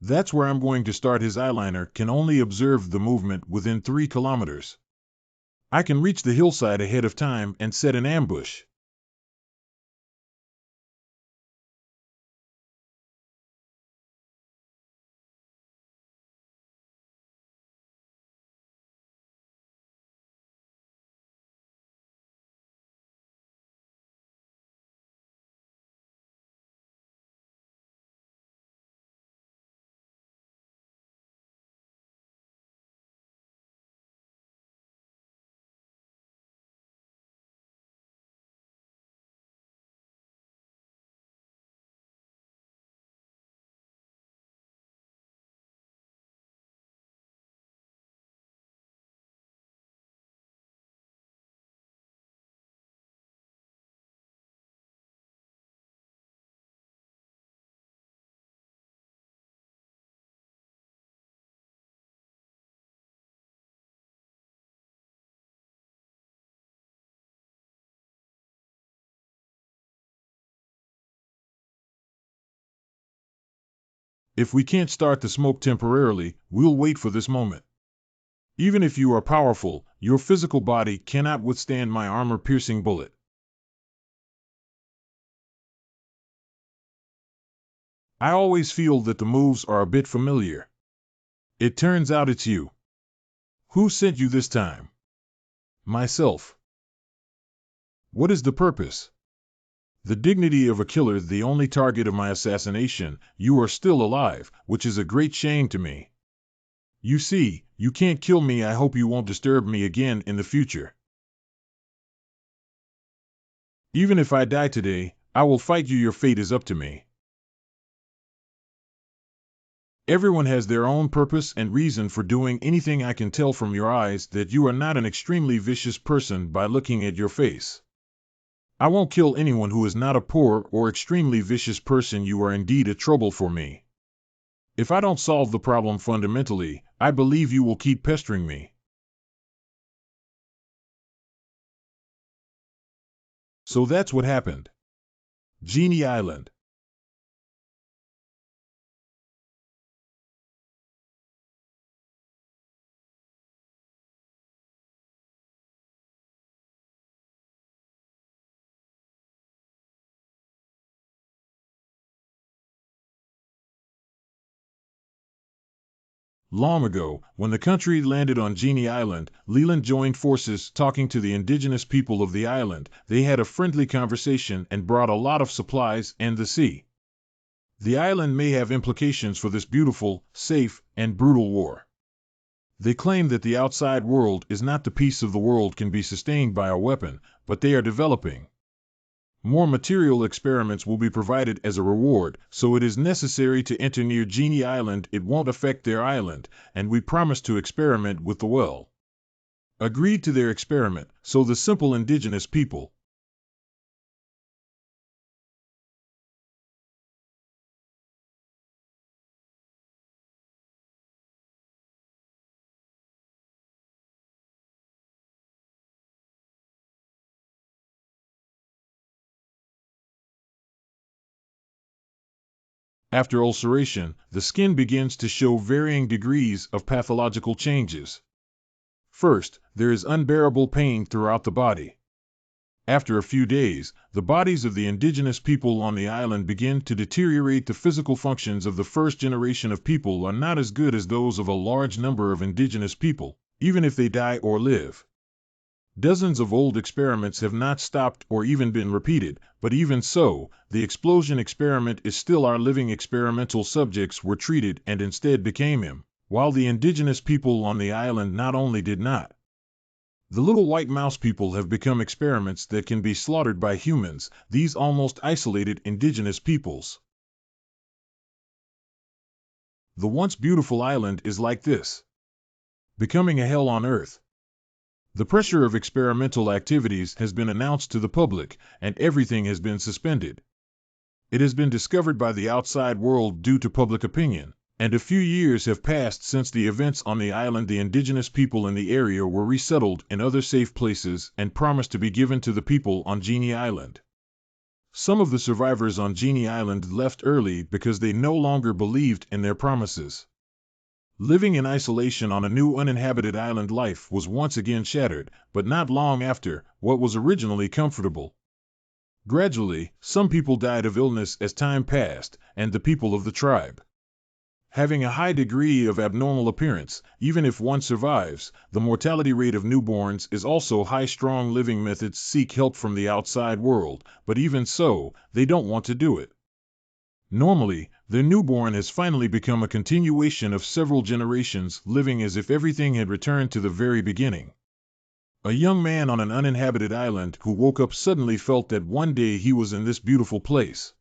[SPEAKER 1] That's where I'm going to start. His eyeliner can only observe the movement within 3 kilometers. I can reach the hillside ahead of time and set an ambush. If we can't start the smoke temporarily, we'll wait for this moment. Even if you are powerful, your physical body cannot withstand my armor-piercing bullet. I always feel that the moves are a bit familiar. It turns out it's you. Who sent you this time? Myself. What is the purpose? The dignity of a killer, the only target of my assassination. You are still alive, which is a great shame to me. You see, you can't kill me. I hope you won't disturb me again in the future. Even if I die today, I will fight you. Your fate is up to me. Everyone has their own purpose and reason for doing anything. I can tell from your eyes that you are not an extremely vicious person by looking at your face. I won't kill anyone who is not a poor or extremely vicious person. You are indeed a trouble for me. If I don't solve the problem fundamentally, I believe you will keep pestering me. So that's what happened. Genie Island. Long ago, when the country landed on Genie Island, Leland joined forces talking to the indigenous people of the island. They had a friendly conversation and brought a lot of supplies and the sea. The island may have implications for this beautiful, safe, and brutal war. They claim that the outside world is not the peace of the world can be sustained by a weapon, but they are developing. More material experiments will be provided as a reward, so it is necessary to enter near Genie Island. It won't affect their island, and we promise to experiment with the well. Agreed to their experiment, so the simple indigenous people. After ulceration, the skin begins to show varying degrees of pathological changes. First, there is unbearable pain throughout the body. After a few days, the bodies of the indigenous people on the island begin to deteriorate. The physical functions of the first generation of people are not as good as those of a large number of indigenous people, even if they die or live. Dozens of old experiments have not stopped or even been repeated, but even so, the explosion experiment is still our living. Experimental subjects were treated and instead became him, while the indigenous people on the island not only did not. The little white mouse people have become experiments that can be slaughtered by humans, these almost isolated indigenous peoples. The once beautiful island is like this, becoming a hell on earth. The pressure of experimental activities has been announced to the public, and everything has been suspended. It has been discovered by the outside world due to public opinion, and a few years have passed since the events on the island. The indigenous people in the area were resettled in other safe places and promised to be given to the people on Genie Island. Some of the survivors on Genie Island left early because they no longer believed in their promises. Living in isolation on a new uninhabited island, life was once again shattered, but not long after, what was originally comfortable. Gradually, some people died of illness as time passed, and the people of the tribe. Having a high degree of abnormal appearance, even if one survives, the mortality rate of newborns is also high. Strong living methods seek help from the outside world, but even so, they don't want to do it. Normally, their newborn has finally become a continuation of several generations, living as if everything had returned to the very beginning. A young man on an uninhabited island who woke up suddenly felt that one day he was in this beautiful place.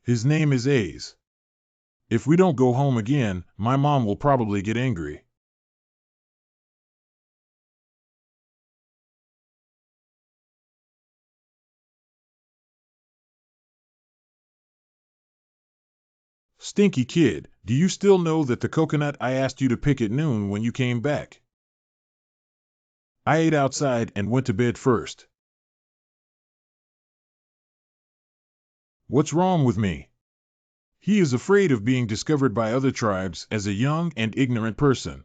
[SPEAKER 1] His name is Ace. If we don't go home again, my mom will probably get angry. Stinky kid, do you still know that the coconut I asked you to pick at noon when you came back? I ate outside and went to bed first. What's wrong with me? He is afraid of being discovered by other tribes as a young and ignorant person.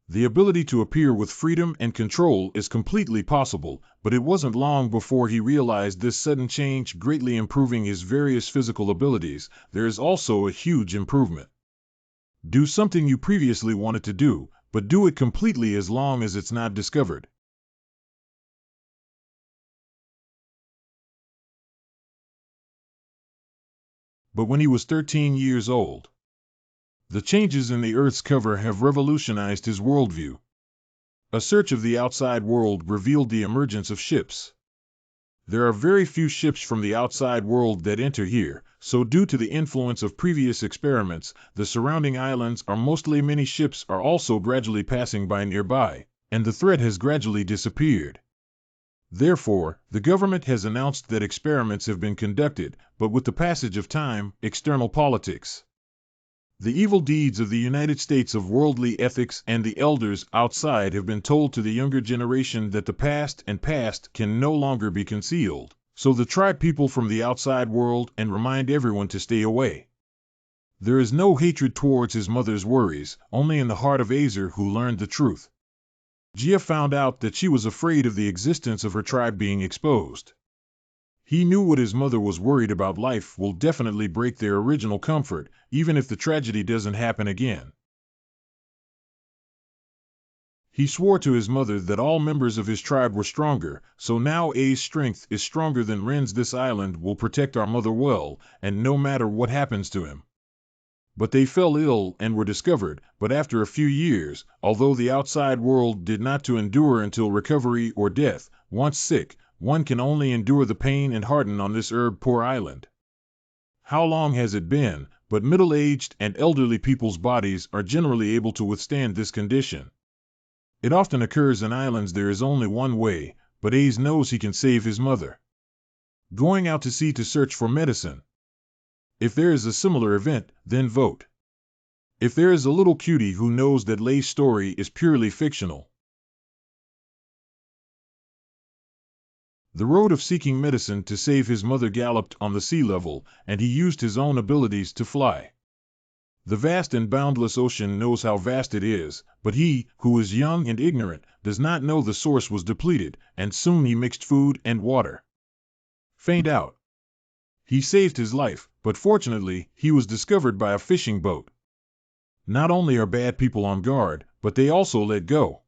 [SPEAKER 1] The ability to appear with freedom and control is completely possible, but it wasn't long before he realized this sudden change greatly improving his various physical abilities. There is also a huge improvement. Do something you previously wanted to do, but do it completely as long as it's not discovered. But when he was 13 years old, the changes in the Earth's cover have revolutionized his worldview. A search of the outside world revealed the emergence of ships. There are very few ships from the outside world that enter here, so due to the influence of previous experiments, the surrounding islands are mostly many ships are also gradually passing by nearby, and the threat has gradually disappeared. Therefore, the government has announced that experiments have been conducted, but with the passage of time, external politics, the evil deeds of the United States of worldly ethics and the elders outside have been told to the younger generation that the past can no longer be concealed, so the tribe people from the outside world and remind everyone to stay away. There is no hatred towards his mother's worries, only in the heart of Azer, who learned the truth. Gia found out that she was afraid of the existence of her tribe being exposed. He knew what his mother was worried about. Life will definitely break their original comfort, even if the tragedy doesn't happen again. He swore to his mother that all members of his tribe were stronger, so now A's strength is stronger than Ren's. This island will protect our mother well, and no matter what happens to him. But they fell ill and were discovered, but after a few years, although the outside world did not to endure until recovery or death, once sick, one can only endure the pain and harden on this poor island. How long has it been? But middle-aged and elderly people's bodies are generally able to withstand this condition. It often occurs in islands. There is only one way, but Ace knows he can save his mother. Going out to sea to search for medicine. If there is a similar event, then vote. If there is a little cutie who knows that Lay's story is purely fictional. The road of seeking medicine to save his mother galloped on the sea level, and he used his own abilities to fly. The vast and boundless ocean knows how vast it is, but he, who is young and ignorant, does not know the source was depleted, and soon he mixed food and water. Faint out. He saved his life, but fortunately, he was discovered by a fishing boat. Not only are bad people on guard, but they also let go.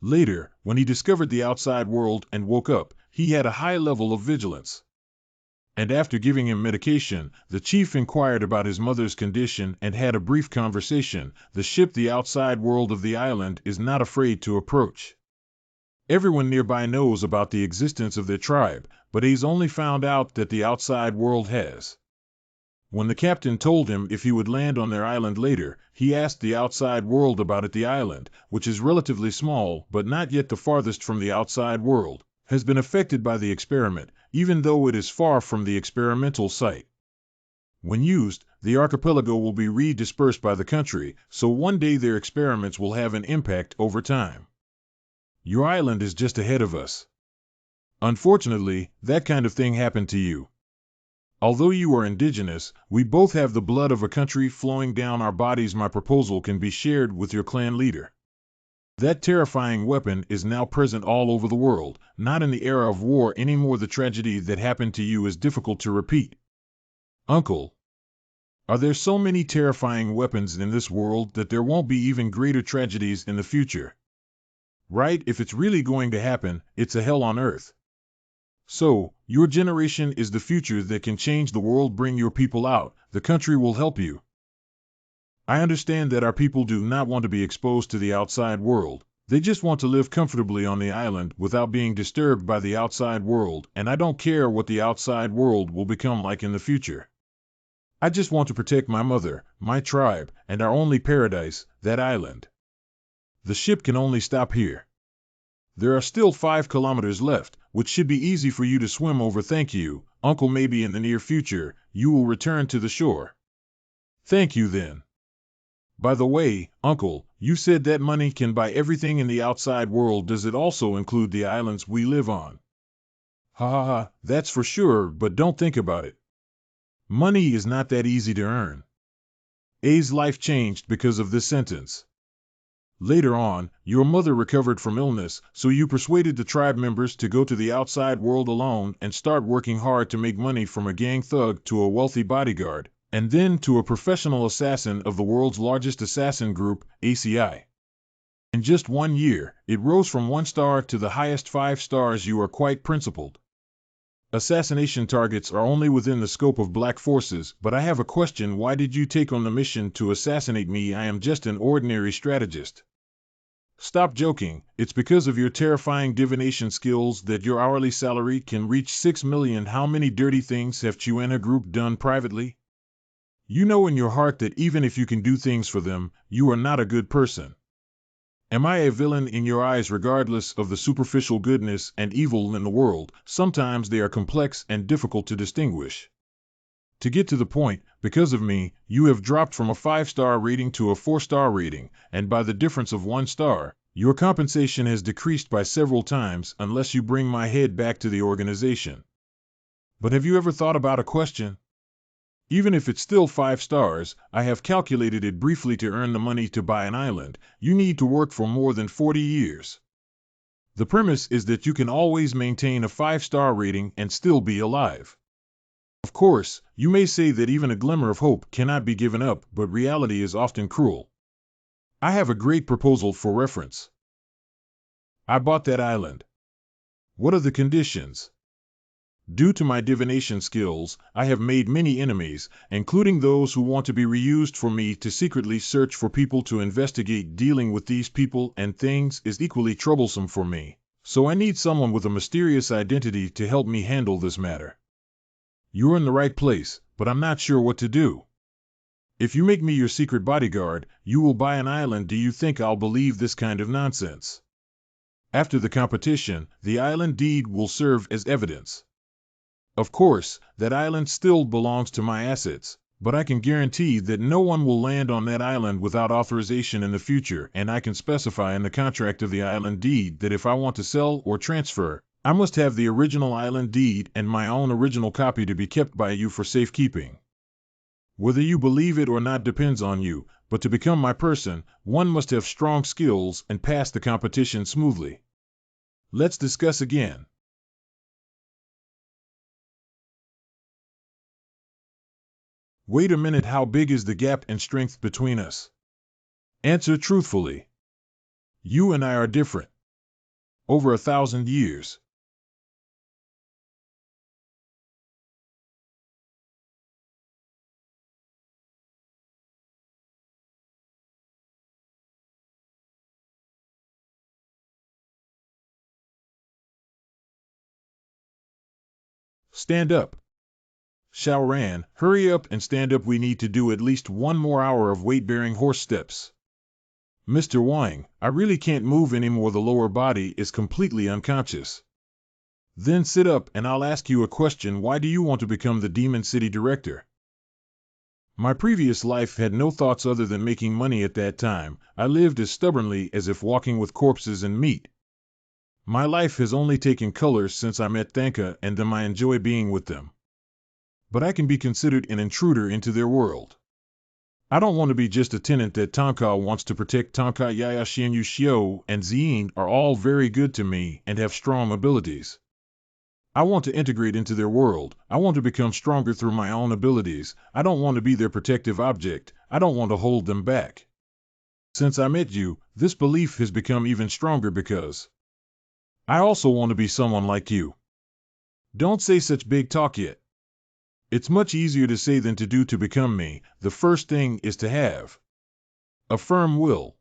[SPEAKER 1] Later, when he discovered the outside world and woke up, he had a high level of vigilance. And after giving him medication, the chief inquired about his mother's condition and had a brief conversation. The ship, the outside world of the island, is not afraid to approach. Everyone nearby knows about the existence of their tribe, but he's only found out that the outside world has. When the captain told him if he would land on their island later, he asked the outside world about it. The island, which is relatively small but not yet the farthest from the outside world, has been affected by the experiment, even though it is far from the experimental site. When used, the archipelago will be redispersed by the country, so one day their experiments will have an impact over time. Your island is just ahead of us. Unfortunately, that kind of thing happened to you. Although you are indigenous, we both have the blood of a country flowing down our bodies. My proposal can be shared with your clan leader. That terrifying weapon is now present all over the world, not in the era of war anymore. The tragedy that happened to you is difficult to repeat. Uncle, are there so many terrifying weapons in this world that there won't be even greater tragedies in the future? Right, if it's really going to happen, it's a hell on earth. So, your generation is the future that can change the world. Bring your people out, the country will help you. I understand that our people do not want to be exposed to the outside world. They just want to live comfortably on the island without being disturbed by the outside world, and I don't care what the outside world will become like in the future. I just want to protect my mother, my tribe, and our only paradise, that island. The ship can only stop here. There are still 5 kilometers left, which should be easy for you to swim over. Thank you, Uncle. Maybe in the near future, you will return to the shore. Thank you then. By the way, Uncle, you said that money can buy everything in the outside world. Does it also include the islands we live on? Ha ha ha, that's for sure, but don't think about it. Money is not that easy to earn. A's life changed because of this sentence. Later on, your mother recovered from illness, so you persuaded the tribe members to go to the outside world alone and start working hard to make money, from a gang thug to a wealthy bodyguard, and then to a professional assassin of the world's largest assassin group, ACI. In just 1 year, it rose from 1 star to the highest 5 stars. You are quite principled. Assassination targets are only within the scope of black forces, but I have a question. Why did you take on the mission to assassinate me? I am just an ordinary strategist. Stop joking, it's because of your terrifying divination skills that your hourly salary can reach 6 million. How many dirty things have Chuana Group done privately? You know in your heart that even if you can do things for them, you are not a good person. Am I a villain in your eyes regardless of the superficial goodness and evil in the world? Sometimes they are complex and difficult to distinguish. To get to the point, because of me, you have dropped from a 5-star rating to a 4-star rating, and by the difference of 1 star, your compensation has decreased by several times unless you bring my head back to the organization. But have you ever thought about a question? Even if it's still 5 stars, I have calculated it briefly to earn the money to buy an island. You need to work for more than 40 years. The premise is that you can always maintain a 5-star rating and still be alive. Of course, you may say that even a glimmer of hope cannot be given up, but reality is often cruel. I have a great proposal for reference. I bought that island. What are the conditions? Due to my divination skills, I have made many enemies, including those who want to be reused for me to secretly search for people to investigate. Dealing with these people and things is equally troublesome for me, so I need someone with a mysterious identity to help me handle this matter. You're in the right place, but I'm not sure what to do. If you make me your secret bodyguard, you will buy an island. Do you think I'll believe this kind of nonsense? After the competition, the island deed will serve as evidence. Of course, that island still belongs to my assets, but I can guarantee that no one will land on that island without authorization in the future, and I can specify in the contract of the island deed that if I want to sell or transfer, I must have the original island deed and my own original copy to be kept by you for safekeeping. Whether you believe it or not depends on you, but to become my person, one must have strong skills and pass the competition smoothly. Let's discuss again. Wait a minute, how big is the gap in strength between us? Answer truthfully. You and I are different. Over 1,000 years. Stand up. Xiaoran, hurry up and stand up. We need to do at least 1 more hour of weight-bearing horse steps. Mr. Wang, I really can't move anymore. The lower body is completely unconscious. Then sit up and I'll ask you a question. Why do you want to become the Demon City director? My previous life had no thoughts other than making money at that time. I lived as stubbornly as if walking with corpses and meat. My life has only taken color since I met Thanka and them. I enjoy being with them. But I can be considered an intruder into their world. I don't want to be just a tenant that Tonka wants to protect. Tonka, Yaya, Xianyu, Xiao, and Zien are all very good to me and have strong abilities. I want to integrate into their world. I want to become stronger through my own abilities. I don't want to be their protective object. I don't want to hold them back. Since I met you, this belief has become even stronger because I also want to be someone like you. Don't say such big talk yet. It's much easier to say than to do. To become me, the first thing is to have a firm will.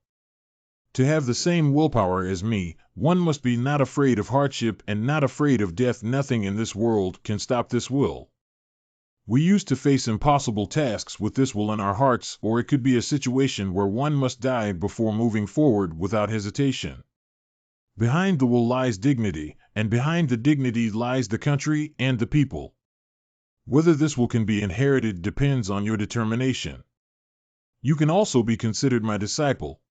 [SPEAKER 1] To have the same willpower as me, one must be not afraid of hardship and not afraid of death. Nothing in this world can stop this will. We used to face impossible tasks with this will in our hearts, or it could be a situation where one must die before moving forward without hesitation. Behind the will lies dignity, and behind the dignity lies the country and the people. Whether this will can be inherited depends on your determination. You can also be considered my disciple.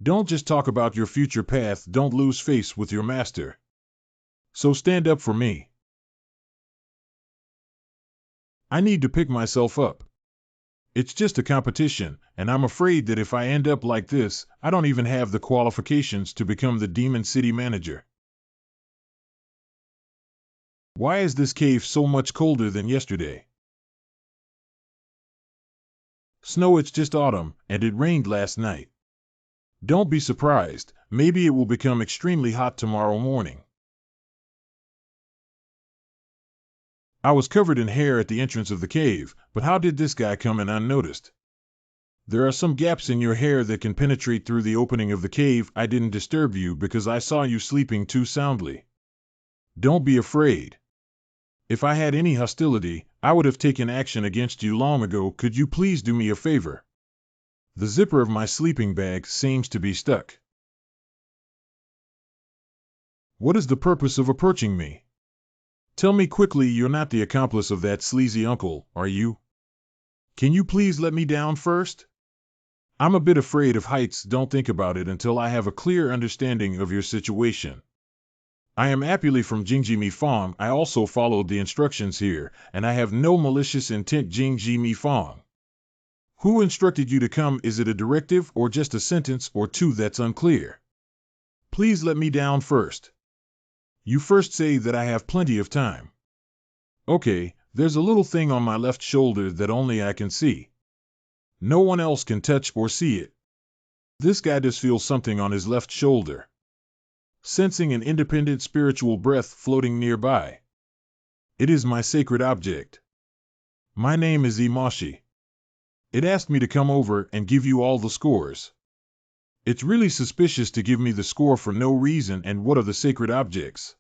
[SPEAKER 1] Don't just talk about your future path. Don't lose face with your master. So stand up for me. I need to pick myself up. It's just a competition, and I'm afraid that if I end up like this, I don't even have the qualifications to become the Demon City manager. Why is this cave so much colder than yesterday? Snow. It's just autumn, and it rained last night. Don't be surprised, maybe it will become extremely hot tomorrow morning. I was covered in hair at the entrance of the cave, but how did this guy come in unnoticed? There are some gaps in your hair that can penetrate through the opening of the cave. I didn't disturb you because I saw you sleeping too soundly. Don't be afraid. If I had any hostility, I would have taken action against you long ago. Could you please do me a favor? The zipper of my sleeping bag seems to be stuck. What is the purpose of approaching me? Tell me quickly, you're not the accomplice of that sleazy uncle, are you? Can you please let me down first? I'm a bit afraid of heights. Don't think about it until I have a clear understanding of your situation. I am Apuli from Jingji Fong. I also followed the instructions here, and I have no malicious intent. Jingji Fong. Who instructed you to come? Is it a directive or just a sentence or two that's unclear? Please let me down first. You first say that I have plenty of time. Okay, there's a little thing on my left shoulder that only I can see. No one else can touch or see it. This guy does feel something on his left shoulder. Sensing an independent spiritual breath floating nearby. It is my sacred object. My name is Imashi. It asked me to come over and give you all the scores. It's really suspicious to give me the score for no reason. And what are the sacred objects?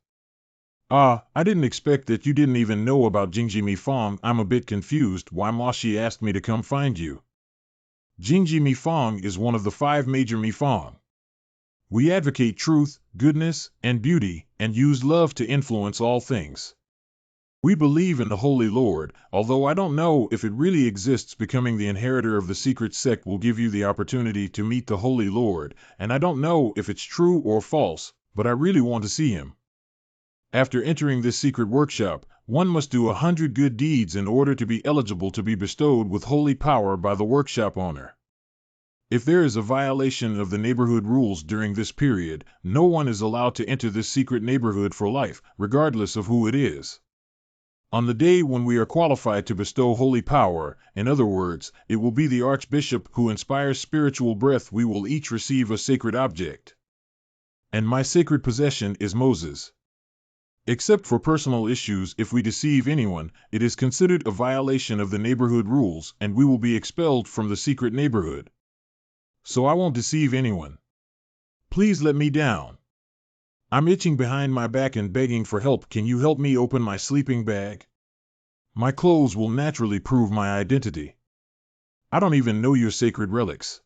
[SPEAKER 1] I didn't expect that you didn't even know about Jingji Mifong. I'm a bit confused why Mashi asked me to come find you. Jingji Mifong is one of the 5 major Mifong. We advocate truth, goodness, and beauty, and use love to influence all things. We believe in the Holy Lord, although I don't know if it really exists. Becoming the inheritor of the secret sect will give you the opportunity to meet the Holy Lord, and I don't know if it's true or false, but I really want to see him. After entering this secret workshop, one must do 100 good deeds in order to be eligible to be bestowed with holy power by the workshop owner. If there is a violation of the neighborhood rules during this period, no one is allowed to enter this secret neighborhood for life, regardless of who it is. On the day when we are qualified to bestow holy power, in other words, it will be the Archbishop who inspires spiritual breath, we will each receive a sacred object. And my sacred possession is Moses. Except for personal issues, if we deceive anyone, it is considered a violation of the neighborhood rules, and we will be expelled from the secret neighborhood. So I won't deceive anyone. Please let me down. I'm itching behind my back and begging for help. Can you help me open my sleeping bag? My clothes will naturally prove my identity. I don't even know your sacred relics.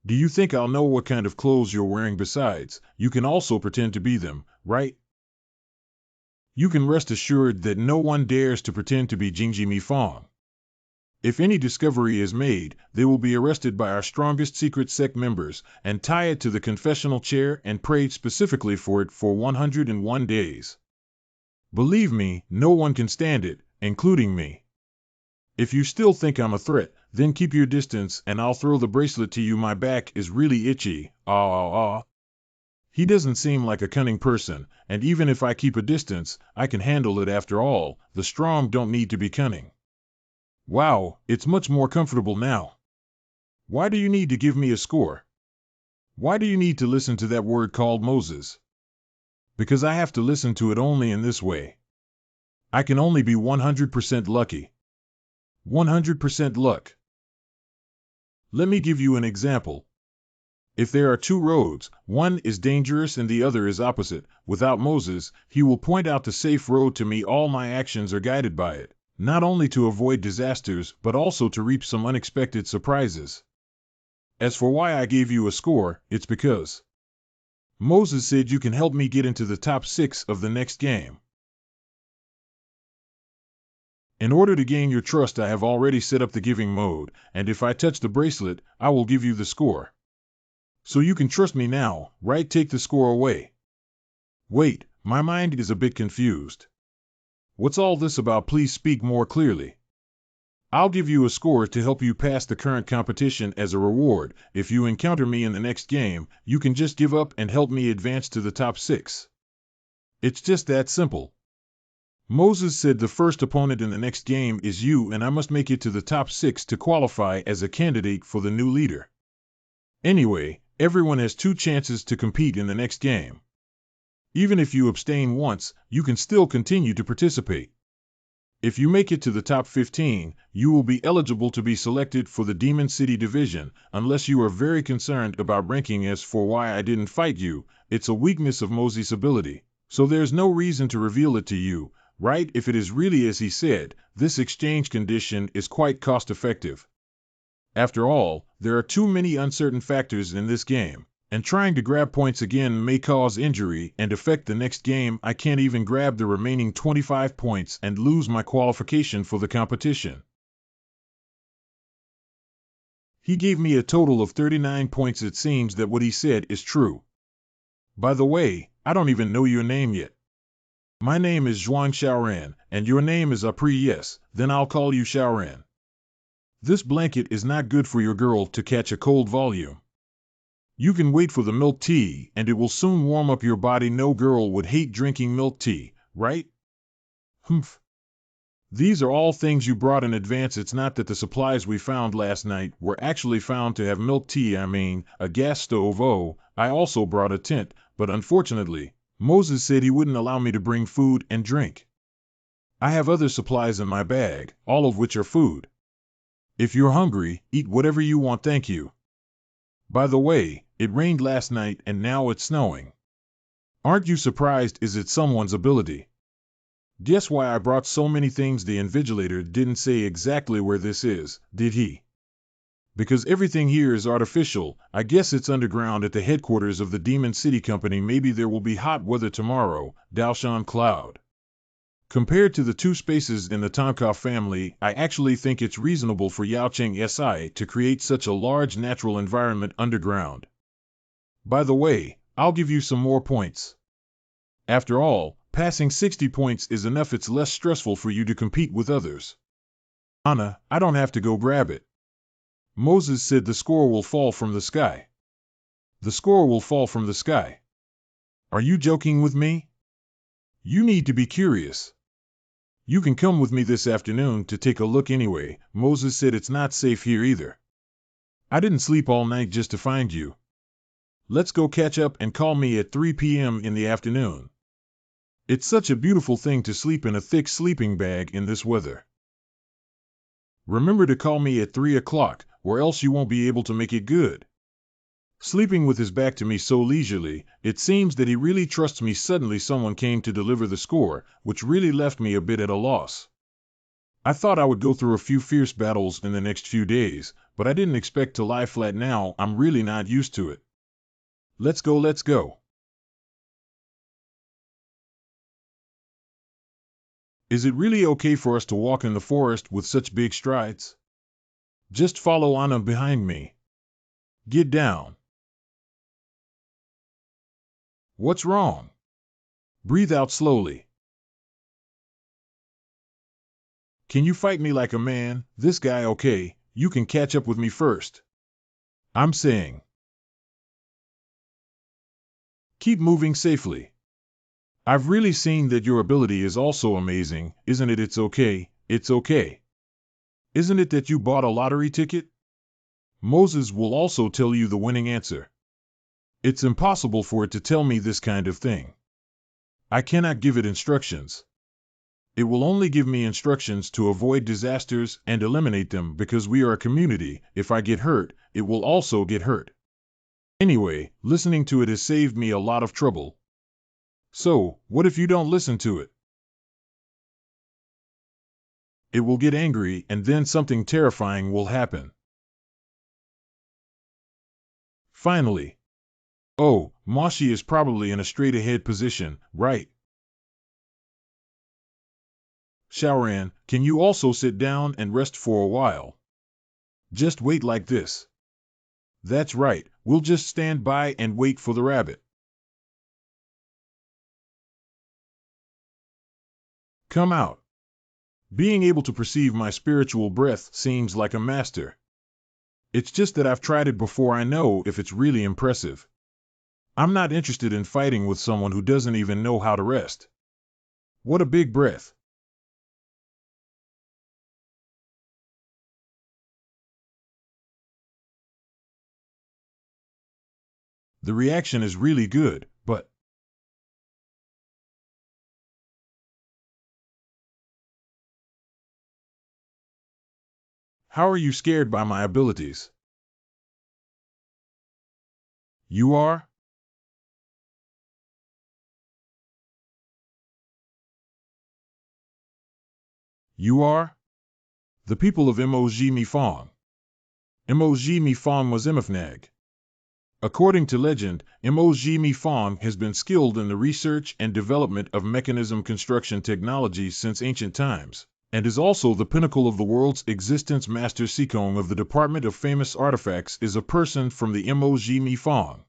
[SPEAKER 1] Do you think I'll know what kind of clothes you're wearing? Besides, you can also pretend to be them, right? You can rest assured that no one dares to pretend to be Jingji Mifong. If any discovery is made, they will be arrested by our strongest secret sect members and tied to the confessional chair and prayed specifically for it for 101 days. Believe me, no one can stand it, including me. If you still think I'm a threat, then keep your distance and I'll throw the bracelet to you. My back is really itchy. He doesn't seem like a cunning person, and even if I keep a distance, I can handle it. After all, the strong don't need to be cunning. Wow, it's much more comfortable now. Why do you need to give me a score? Why do you need to listen to that word called Moses? Because I have to listen to it only in this way. I can only be 100% lucky. 100% luck. Let me give you an example. If there are 2 roads, one is dangerous and the other is opposite, without Moses, he will point out the safe road to me. All my actions are guided by it. Not only to avoid disasters, but also to reap some unexpected surprises. As for why I gave you a score, it's because Moses said you can help me get into the top 6 of the next game. In order to gain your trust, I have already set up the giving mode, and if I touch the bracelet, I will give you the score. So you can trust me now, right? Take the score away. Wait, my mind is a bit confused. What's all this about? Please speak more clearly. I'll give you a score to help you pass the current competition as a reward. If you encounter me in the next game, you can just give up and help me advance to the top 6. It's just that simple. Moses said the first opponent in the next game is you, and I must make it to the top 6 to qualify as a candidate for the new leader. Anyway, everyone has 2 chances to compete in the next game. Even if you abstain once, you can still continue to participate. If you make it to the top 15, you will be eligible to be selected for the Demon City Division, unless you are very concerned about ranking. As for why I didn't fight you, it's a weakness of Mosey's ability, so there's no reason to reveal it to you, right? If it is really as he said, this exchange condition is quite cost-effective. After all, there are too many uncertain factors in this game, and trying to grab points again may cause injury and affect the next game. I can't even grab the remaining 25 points and lose my qualification for the competition. He gave me a total of 39 points. It seems that what he said is true. By the way, I don't even know your name yet. My name is Zhuang Xiaoran, and your name is Apri. Yes, then I'll call you Xiaoran. This blanket is not good for your girl to catch a cold volume. You can wait for the milk tea, and it will soon warm up your body. No girl would hate drinking milk tea, right? Humph. These are all things you brought in advance. It's not that the supplies we found last night were actually found to have milk tea. I mean, a gas stove. Oh, I also brought a tent, but unfortunately, Moses said he wouldn't allow me to bring food and drink. I have other supplies in my bag, all of which are food. If you're hungry, eat whatever you want. Thank you. By the way, it rained last night and now it's snowing. Aren't you surprised? Is it someone's ability? Guess why I brought so many things? The invigilator didn't say exactly where this is, did he? Because everything here is artificial. I guess it's underground at the headquarters of the Demon City Company. Maybe there will be hot weather tomorrow. Daoshan Cloud. Compared to the two spaces in the Tonkov family, I actually think it's reasonable for Yaocheng SI to create such a large natural environment underground. By the way, I'll give you some more points. After all, passing 60 points is enough. It's less stressful for you to compete with others. Anna, I don't have to go grab it. Moses said the score will fall from the sky. The score will fall from the sky. Are you joking with me? You need to be curious. You can come with me this afternoon to take a look anyway. Moses said it's not safe here either. I didn't sleep all night just to find you. Let's go catch up and call me at 3 p.m. in the afternoon. It's such a beautiful thing to sleep in a thick sleeping bag in this weather. Remember to call me at 3 o'clock, or else you won't be able to make it good. Sleeping with his back to me so leisurely, it seems that he really trusts me. Suddenly someone came to deliver the score, which really left me a bit at a loss. I thought I would go through a few fierce battles in the next few days, but I didn't expect to lie flat. Now I'm really not used to it. Let's go, let's go. Is it really okay for us to walk in the forest with such big strides? Just follow Anna behind me. Get down. What's wrong? Breathe out slowly. Can you fight me like a man? This guy. Okay, you can catch up with me first. I'm saying. Keep moving safely. I've really seen that your ability is also amazing, isn't it? It's okay, it's okay. Isn't it that you bought a lottery ticket? Moses will also tell you the winning answer. It's impossible for it to tell me this kind of thing. I cannot give it instructions. It will only give me instructions to avoid disasters and eliminate them because we are a community. If I get hurt, it will also get hurt. Anyway, listening to it has saved me a lot of trouble. So, what if you don't listen to it? It will get angry and then something terrifying will happen. Finally. Oh, Moshi is probably in a straight-ahead position, right? Xiaoran, can you also sit down and rest for a while? Just wait like this. That's right, we'll just stand by and wait for the rabbit. Come out. Being able to perceive my spiritual breath seems like a master. It's just that I've tried it before. I know if it's really impressive. I'm not interested in fighting with someone who doesn't even know how to rest. What a big breath. The reaction is really good, but How are you scared by my abilities? You are? You are? The people of Emoji Mifong. Emoji Mifong was Imifnag. According to legend, Emoji Mifong has been skilled in the research and development of mechanism construction technology since ancient times, and is also the pinnacle of the world's existence. Master Sikong of the Department of Famous Artifacts is a person from the Emoji Mifong.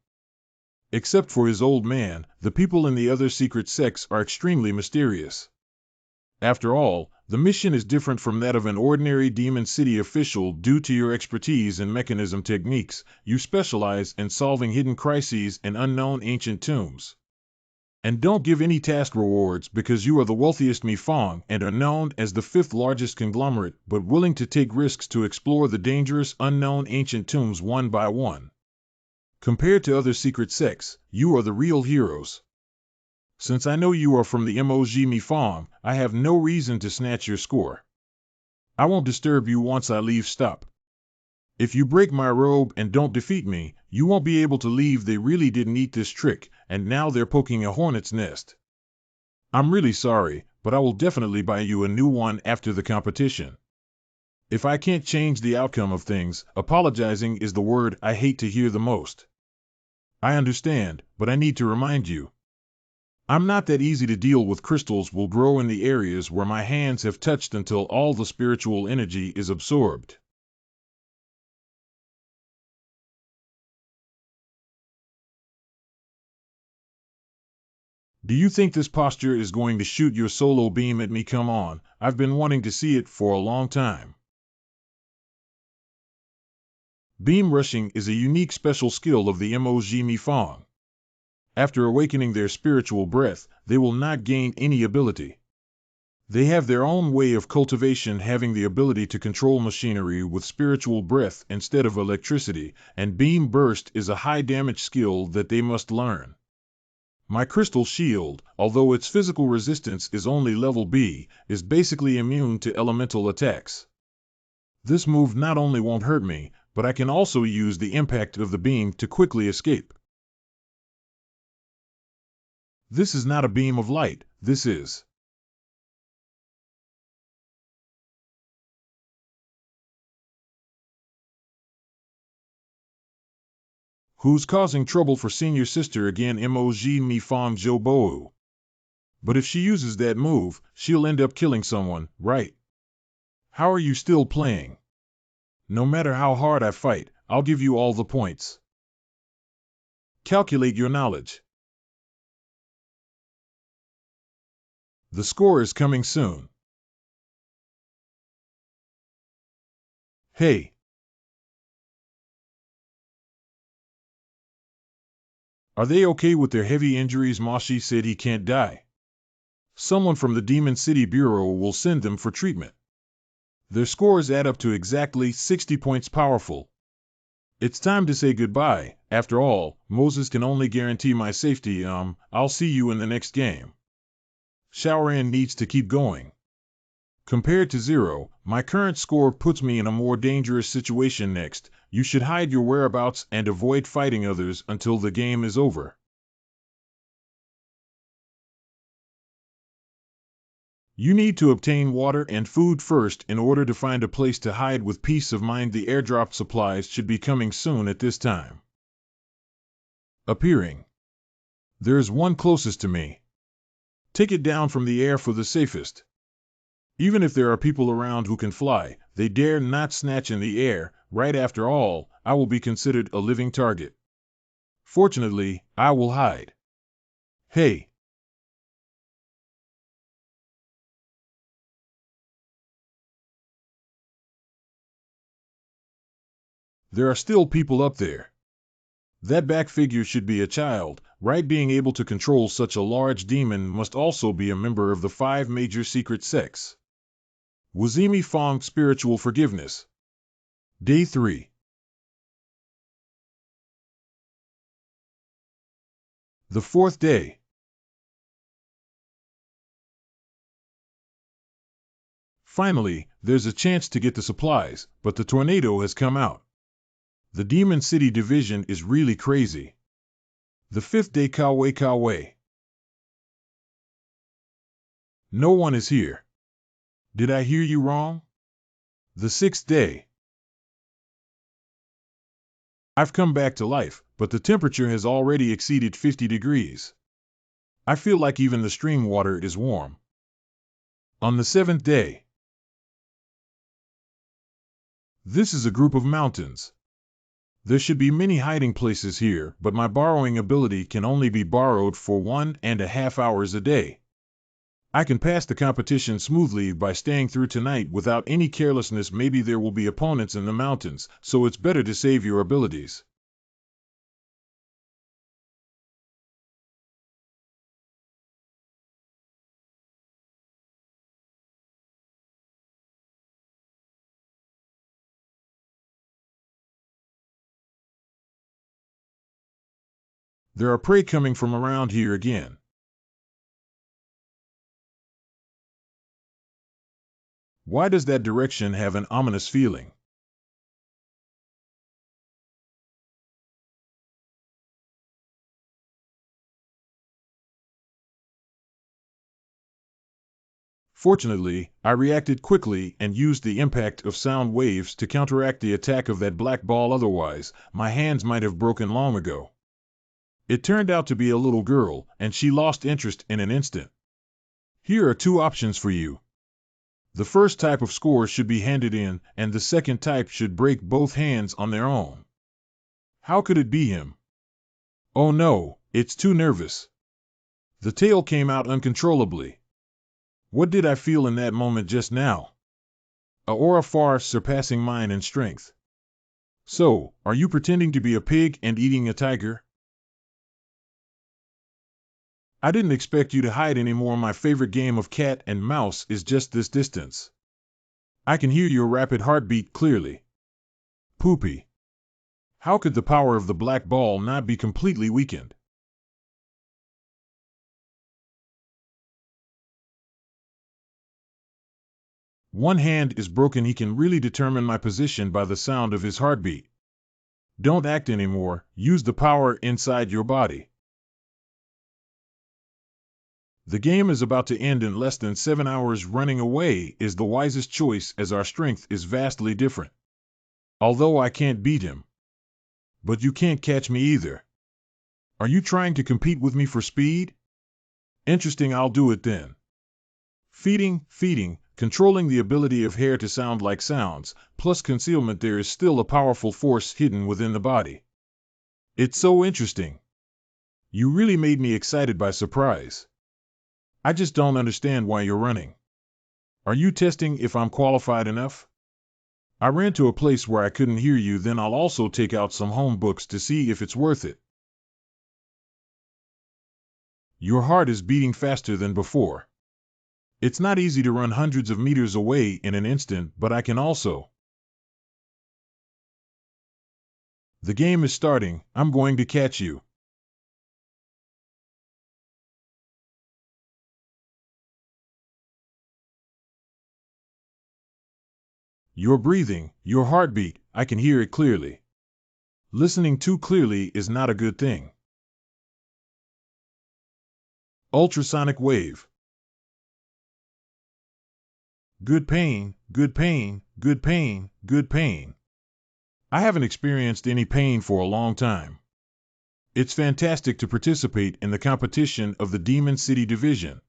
[SPEAKER 1] Except for his old man, the people in the other secret sects are extremely mysterious. After all, the mission is different from that of an ordinary Demon City official due to your expertise in mechanism techniques. You specialize in solving hidden crises and unknown ancient tombs. And don't give any task rewards because you are the wealthiest Mifong and are known as the fifth largest conglomerate, but willing to take risks to explore the dangerous unknown ancient tombs one by one. Compared to other secret sects, you are the real heroes. Since I know you are from the Emoji Mifong, I have no reason to snatch your score. I won't disturb you once I leave. Stop. If you break my robe and don't defeat me, you won't be able to leave. They really didn't eat this trick, and now they're poking a hornet's nest. I'm really sorry, but I will definitely buy you a new one after the competition. If I can't change the outcome of things, apologizing is the word I hate to hear the most. I understand, but I need to remind you. I'm not that easy to deal with. Crystals will grow in the areas where my hands have touched until all the spiritual energy is absorbed. Do you think this posture is going to shoot your solo beam at me? Come on, I've been wanting to see it for a long time. Beam rushing is a unique special skill of the Emoji Mifong. After awakening their spiritual breath, they will not gain any ability. They have their own way of cultivation, having the ability to control machinery with spiritual breath instead of electricity, and beam burst is a high damage skill that they must learn. My crystal shield, although its physical resistance is only level B, is basically immune to elemental attacks. This move not only won't hurt me, but I can also use the impact of the beam to quickly escape. This is not a beam of light, this is. Who's causing trouble for senior sister again? Emoji Mifong Jobo. But if she uses that move, she'll end up killing someone, right? How are you still playing? No matter how hard I fight, I'll give you all the points. Calculate your knowledge. The score is coming soon. Hey. Are they okay with their heavy injuries? Moshi said he can't die. Someone from the Demon City Bureau will send them for treatment. Their scores add up to exactly 60 points. Powerful. It's time to say goodbye. After all, Moses can only guarantee my safety. I'll see you in the next game. Shaoran needs to keep going. Compared to 0, my current score puts me in a more dangerous situation. Next, you should hide your whereabouts and avoid fighting others until the game is over. You need to obtain water and food first in order to find a place to hide with peace of mind. The airdrop supplies should be coming soon at this time. Appearing. There's one closest to me. Take it down from the air for the safest. Even if there are people around who can fly, they dare not snatch in the air. Right, after all, I will be considered a living target. Fortunately, I will hide. Hey. There are still people up there. That back figure should be a child, right? Being able to control such a large demon must also be a member of the 5 major secret sects. Wazimi Fong Spiritual Forgiveness. Day 3. The 4th day. Finally, there's a chance to get the supplies, but the tornado has come out. The Demon City division is really crazy. The 5th day Kawe. No one is here. Did I hear you wrong? The 6th day. I've come back to life, but the temperature has already exceeded 50 degrees. I feel like even the stream water is warm. On the 7th day. This is a group of mountains. There should be many hiding places here, but my borrowing ability can only be borrowed for 1.5 hours a day. I can pass the competition smoothly by staying through tonight without any carelessness. Maybe there will be opponents in the mountains, so it's better to save your abilities. There are prey coming from around here again. Why does that direction have an ominous feeling? Fortunately, I reacted quickly and used the impact of sound waves to counteract the attack of that black ball. Otherwise, my hands might have broken long ago. It turned out to be a little girl, and she lost interest in an instant. Here are 2 options for you. The first type of score should be handed in, and the second type should break both hands on their own. How could it be him? Oh no, it's too nervous. The tail came out uncontrollably. What did I feel in that moment just now? A aura far surpassing mine in strength. So, are you pretending to be a pig and eating a tiger? I didn't expect you to hide anymore. My favorite game of cat and mouse is just this distance. I can hear your rapid heartbeat clearly. Poopy. How could the power of the black ball not be completely weakened? One hand is broken. He can really determine my position by the sound of his heartbeat. Don't act anymore. Use the power inside your body. The game is about to end in less than 7 hours. Running away is the wisest choice, as our strength is vastly different. Although I can't beat him. But you can't catch me either. Are you trying to compete with me for speed? Interesting, I'll do it then. Feeding, controlling the ability of hair to sound like sounds, plus concealment. There is still a powerful force hidden within the body. It's so interesting. You really made me excited by surprise. I just don't understand why you're running. Are you testing if I'm qualified enough? I ran to a place where I couldn't hear you. Then I'll also take out some home books to see if it's worth it. Your heart is beating faster than before. It's not easy to run hundreds of meters away in an instant, but I can also. The game is starting. I'm going to catch you. Your breathing, your heartbeat, I can hear it clearly. Listening too clearly is not a good thing. Ultrasonic wave. Good pain, good pain, good pain, good pain. I haven't experienced any pain for a long time. It's fantastic to participate in the competition of the Demon City division.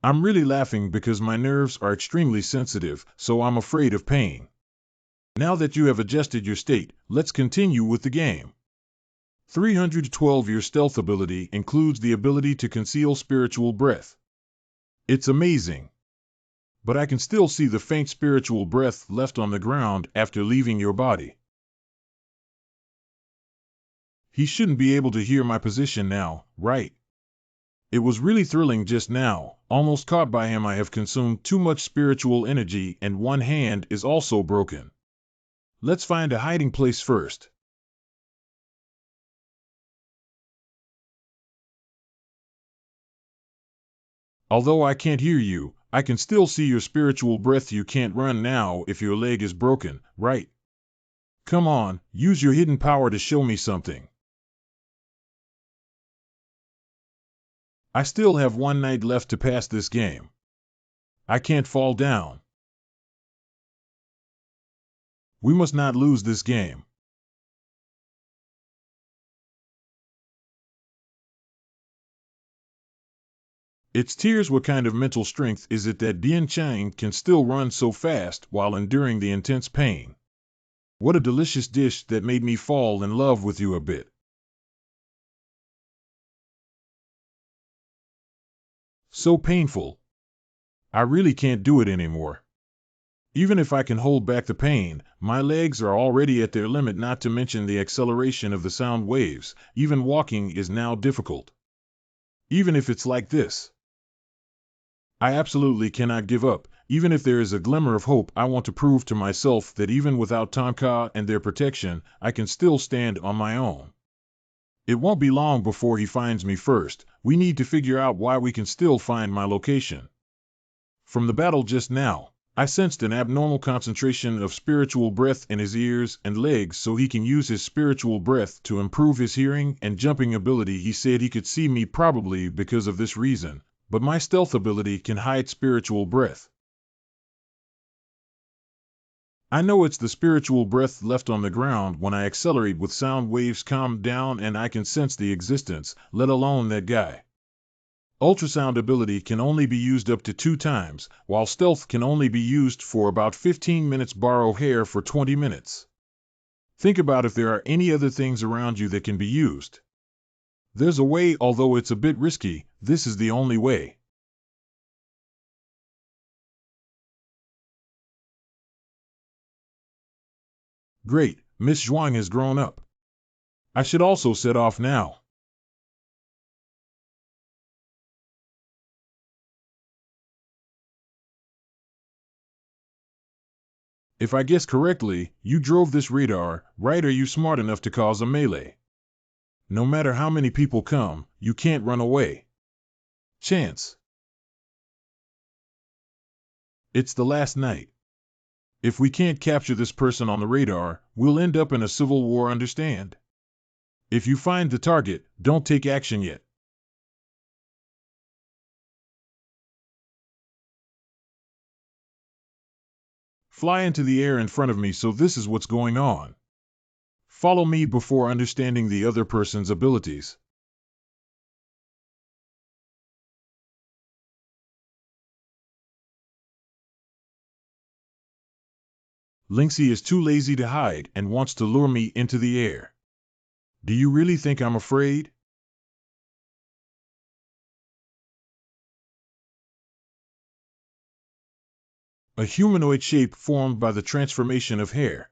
[SPEAKER 1] I'm really laughing because my nerves are extremely sensitive, so I'm afraid of pain. Now that you have adjusted your state, let's continue with the game. 312. Your stealth ability includes the ability to conceal spiritual breath. It's amazing. But I can still see the faint spiritual breath left on the ground after leaving your body. He shouldn't be able to hear my position now, right? It was really thrilling just now, almost caught by him. I have consumed too much spiritual energy and one hand is also broken. Let's find a hiding place first. Although I can't hear you, I can still see your spiritual breath. You can't run now if your leg is broken, right? Come on, use your hidden power to show me something. I still have one night left to pass this game. I can't fall down. We must not lose this game. Its tears. What kind of mental strength is it that Dian Chang can still run so fast while enduring the intense pain? What a delicious dish that made me fall in love with you a bit. So painful. I really can't do it anymore. Even if I can hold back the pain, my legs are already at their limit, not to mention the acceleration of the sound waves. Even walking is now difficult. Even if it's like this, I absolutely cannot give up. Even if there is a glimmer of hope, I want to prove to myself that even without Tonka and their protection, I can still stand on my own. It won't be long before he finds me first. We need to figure out why. We can still find my location. From the battle just now, I sensed an abnormal concentration of spiritual breath in his ears and legs, so he can use his spiritual breath to improve his hearing and jumping ability. He said he could see me, probably because of this reason, but my stealth ability can hide spiritual breath. I know it's the spiritual breath left on the ground when I accelerate. With sound waves calm down and I can sense the existence, let alone that guy. Ultrasound ability can only be used up to 2 times, while stealth can only be used for about 15 minutes. Borrow hair for 20 minutes. Think about if there are any other things around you that can be used. There's a way, although it's a bit risky. This is the only way. Great, Miss Zhuang has grown up. I should also set off now. If I guess correctly, you drove this radar, right? Are you smart enough to cause a melee? No matter how many people come, you can't run away. Chance. It's the last night. If we can't capture this person on the radar, we'll end up in a civil war, understand? If you find the target, don't take action yet. Fly into the air in front of me. So this is what's going on. Follow me before understanding the other person's abilities. Lynxie is too lazy to hide and wants to lure me into the air. Do you really think I'm afraid? A humanoid shape formed by the transformation of hair.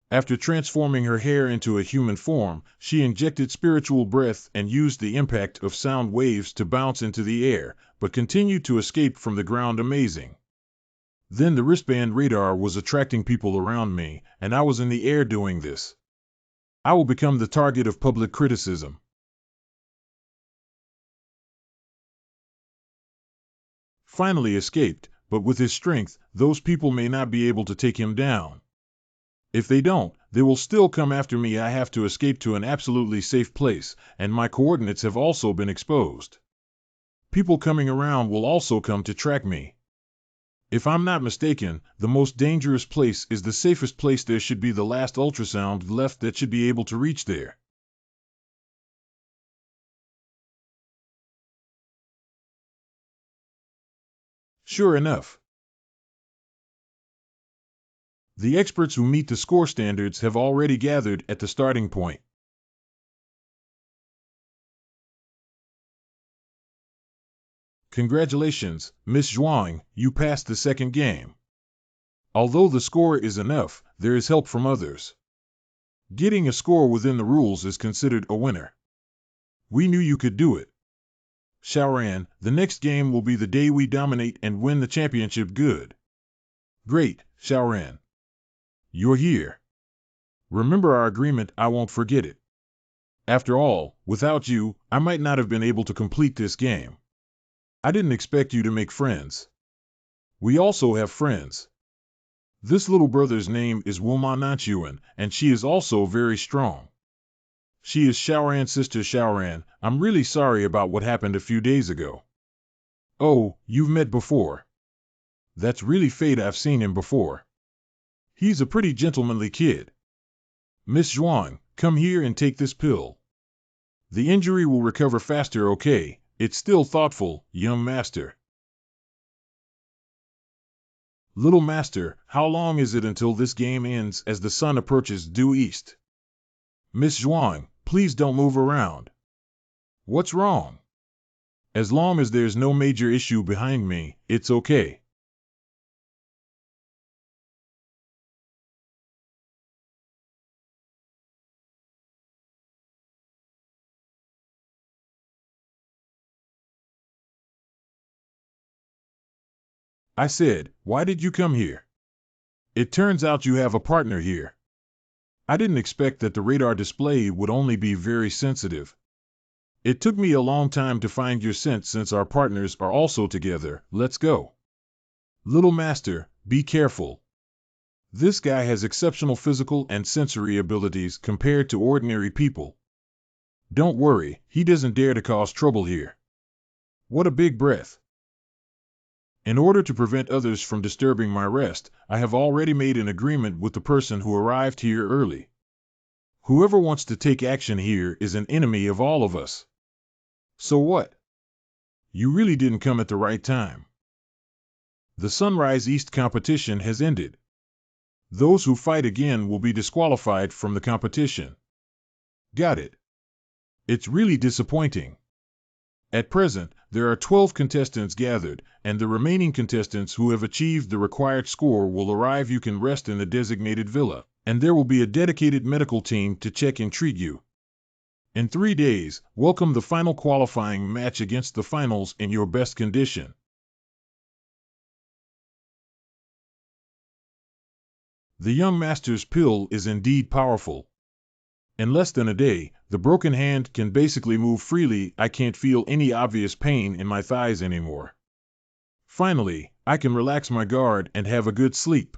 [SPEAKER 1] After transforming her hair into a human form, she injected spiritual breath and used the impact of sound waves to bounce into the air, but continued to escape from the ground. Amazing. Then the wristband radar was attracting people around me, and I was in the air doing this. I will become the target of public criticism. Finally escaped, but with his strength, those people may not be able to take him down. If they don't, they will still come after me. I have to escape to an absolutely safe place, and my coordinates have also been exposed. People coming around will also come to track me. If I'm not mistaken, the most dangerous place is the safest place. There should be the last ultrasound left that should be able to reach there. Sure enough, the experts who meet the score standards have already gathered at the starting point. Congratulations, Miss Zhuang, you passed the second game. Although the score is enough, there is help from others. Getting a score within the rules is considered a winner. We knew you could do it. Xiaoran, the next game will be the day we dominate and win the championship. Good. Great, Xiaoran. You're here. Remember our agreement. I won't forget it. After all, without you, I might not have been able to complete this game. I didn't expect you to make friends. We also have friends. This little brother's name is Wuma Nanchuan, and she is also very strong. She is Shaoran's sister Shaoran. I'm really sorry about what happened a few days ago. Oh, you've met before. That's really Fate. I've seen him before. He's a pretty gentlemanly kid. Miss Zhuang, come here and take this pill. The injury will recover faster, okay? It's still thoughtful, young master. Little master, how long is it until this game ends as the sun approaches due east? Miss Zhuang, please don't move around. What's wrong? As long as there's no major issue behind me, it's okay. I said, why did you come here? It turns out you have a partner here. I didn't expect that the radar display would only be very sensitive. It took me a long time to find your scent since our partners are also together. Let's go. Little master, be careful. This guy has exceptional physical and sensory abilities compared to ordinary people. Don't worry, he doesn't dare to cause trouble here. What a big breath. In order to prevent others from disturbing my rest, I have already made an agreement with the person who arrived here early. Whoever wants to take action here is an enemy of all of us. So what? You really didn't come at the right time. The Sunrise East competition has ended. Those who fight again will be disqualified from the competition. Got it. It's really disappointing. At present, there are 12 contestants gathered, and the remaining contestants who have achieved the required score will arrive. You can rest in the designated villa, and there will be a dedicated medical team to check and treat you. In 3 days, welcome the final qualifying match against the finals in your best condition. The young master's pill is indeed powerful. In less than a day, the broken hand can basically move freely. I can't feel any obvious pain in my thighs anymore. Finally, I can relax my guard and have a good sleep.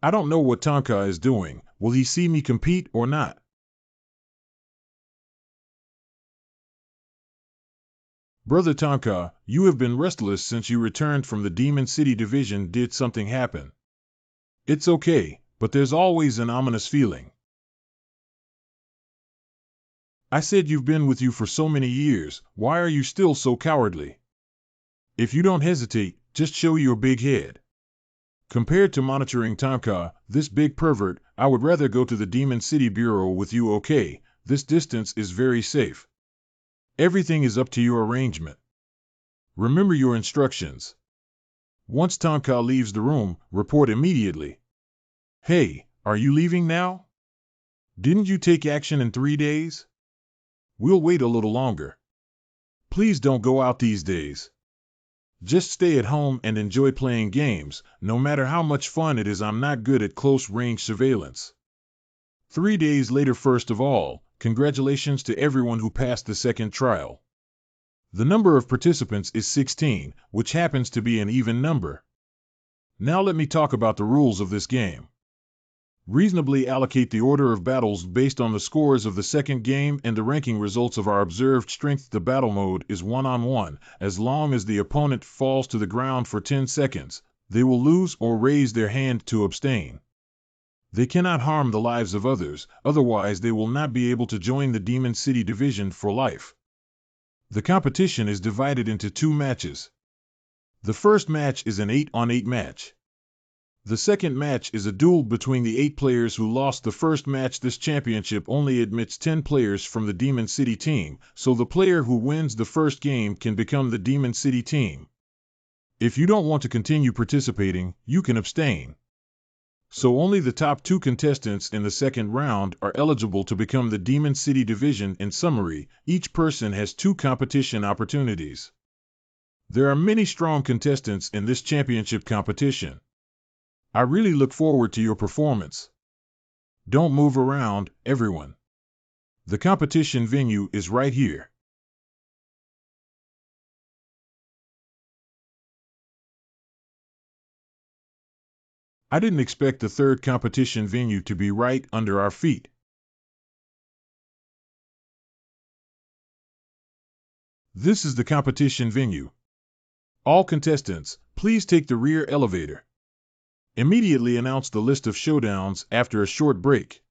[SPEAKER 1] I don't know what Tonka is doing. Will he see me compete or not? Brother Tonka, you have been restless since you returned from the Demon City Division. Did something happen? It's okay, but there's always an ominous feeling. I said you've been with you for so many years. Why are you still so cowardly? If you don't hesitate, just show your big head. Compared to monitoring Tonka, this big pervert, I would rather go to the Demon City Bureau with you. Okay, this distance is very safe. Everything is up to your arrangement. Remember your instructions. Once Tonka leaves the room, report immediately. Hey, are you leaving now? Didn't you take action in 3 days? We'll wait a little longer. Please don't go out these days. Just stay at home and enjoy playing games. No matter how much fun it is, I'm not good at close-range surveillance. 3 days later. First of all, congratulations to everyone who passed the second trial. The number of participants is 16, which happens to be an even number. Now let me talk about the rules of this game. Reasonably allocate the order of battles based on the scores of the second game and the ranking results of our observed strength. The battle mode is one-on-one. As long as the opponent falls to the ground for 10 seconds, they will lose or raise their hand to abstain. They cannot harm the lives of others, otherwise they will not be able to join the Demon City Division for life. The competition is divided into 2 matches. The first match is an 8-on-8 match. The second match is a duel between the 8 players who lost the first match. This championship only admits 10 players from the Demon City team, so the player who wins the first game can become the Demon City team. If you don't want to continue participating, you can abstain. So only the top 2 contestants in the second round are eligible to become the Demon City Division. In summary, each person has 2 competition opportunities. There are many strong contestants in this championship competition. I really look forward to your performance. Don't move around, everyone. The competition venue is right here. I didn't expect the third competition venue to be right under our feet. This is the competition venue. All contestants, please take the rear elevator. Immediately announce the list of showdowns after a short break.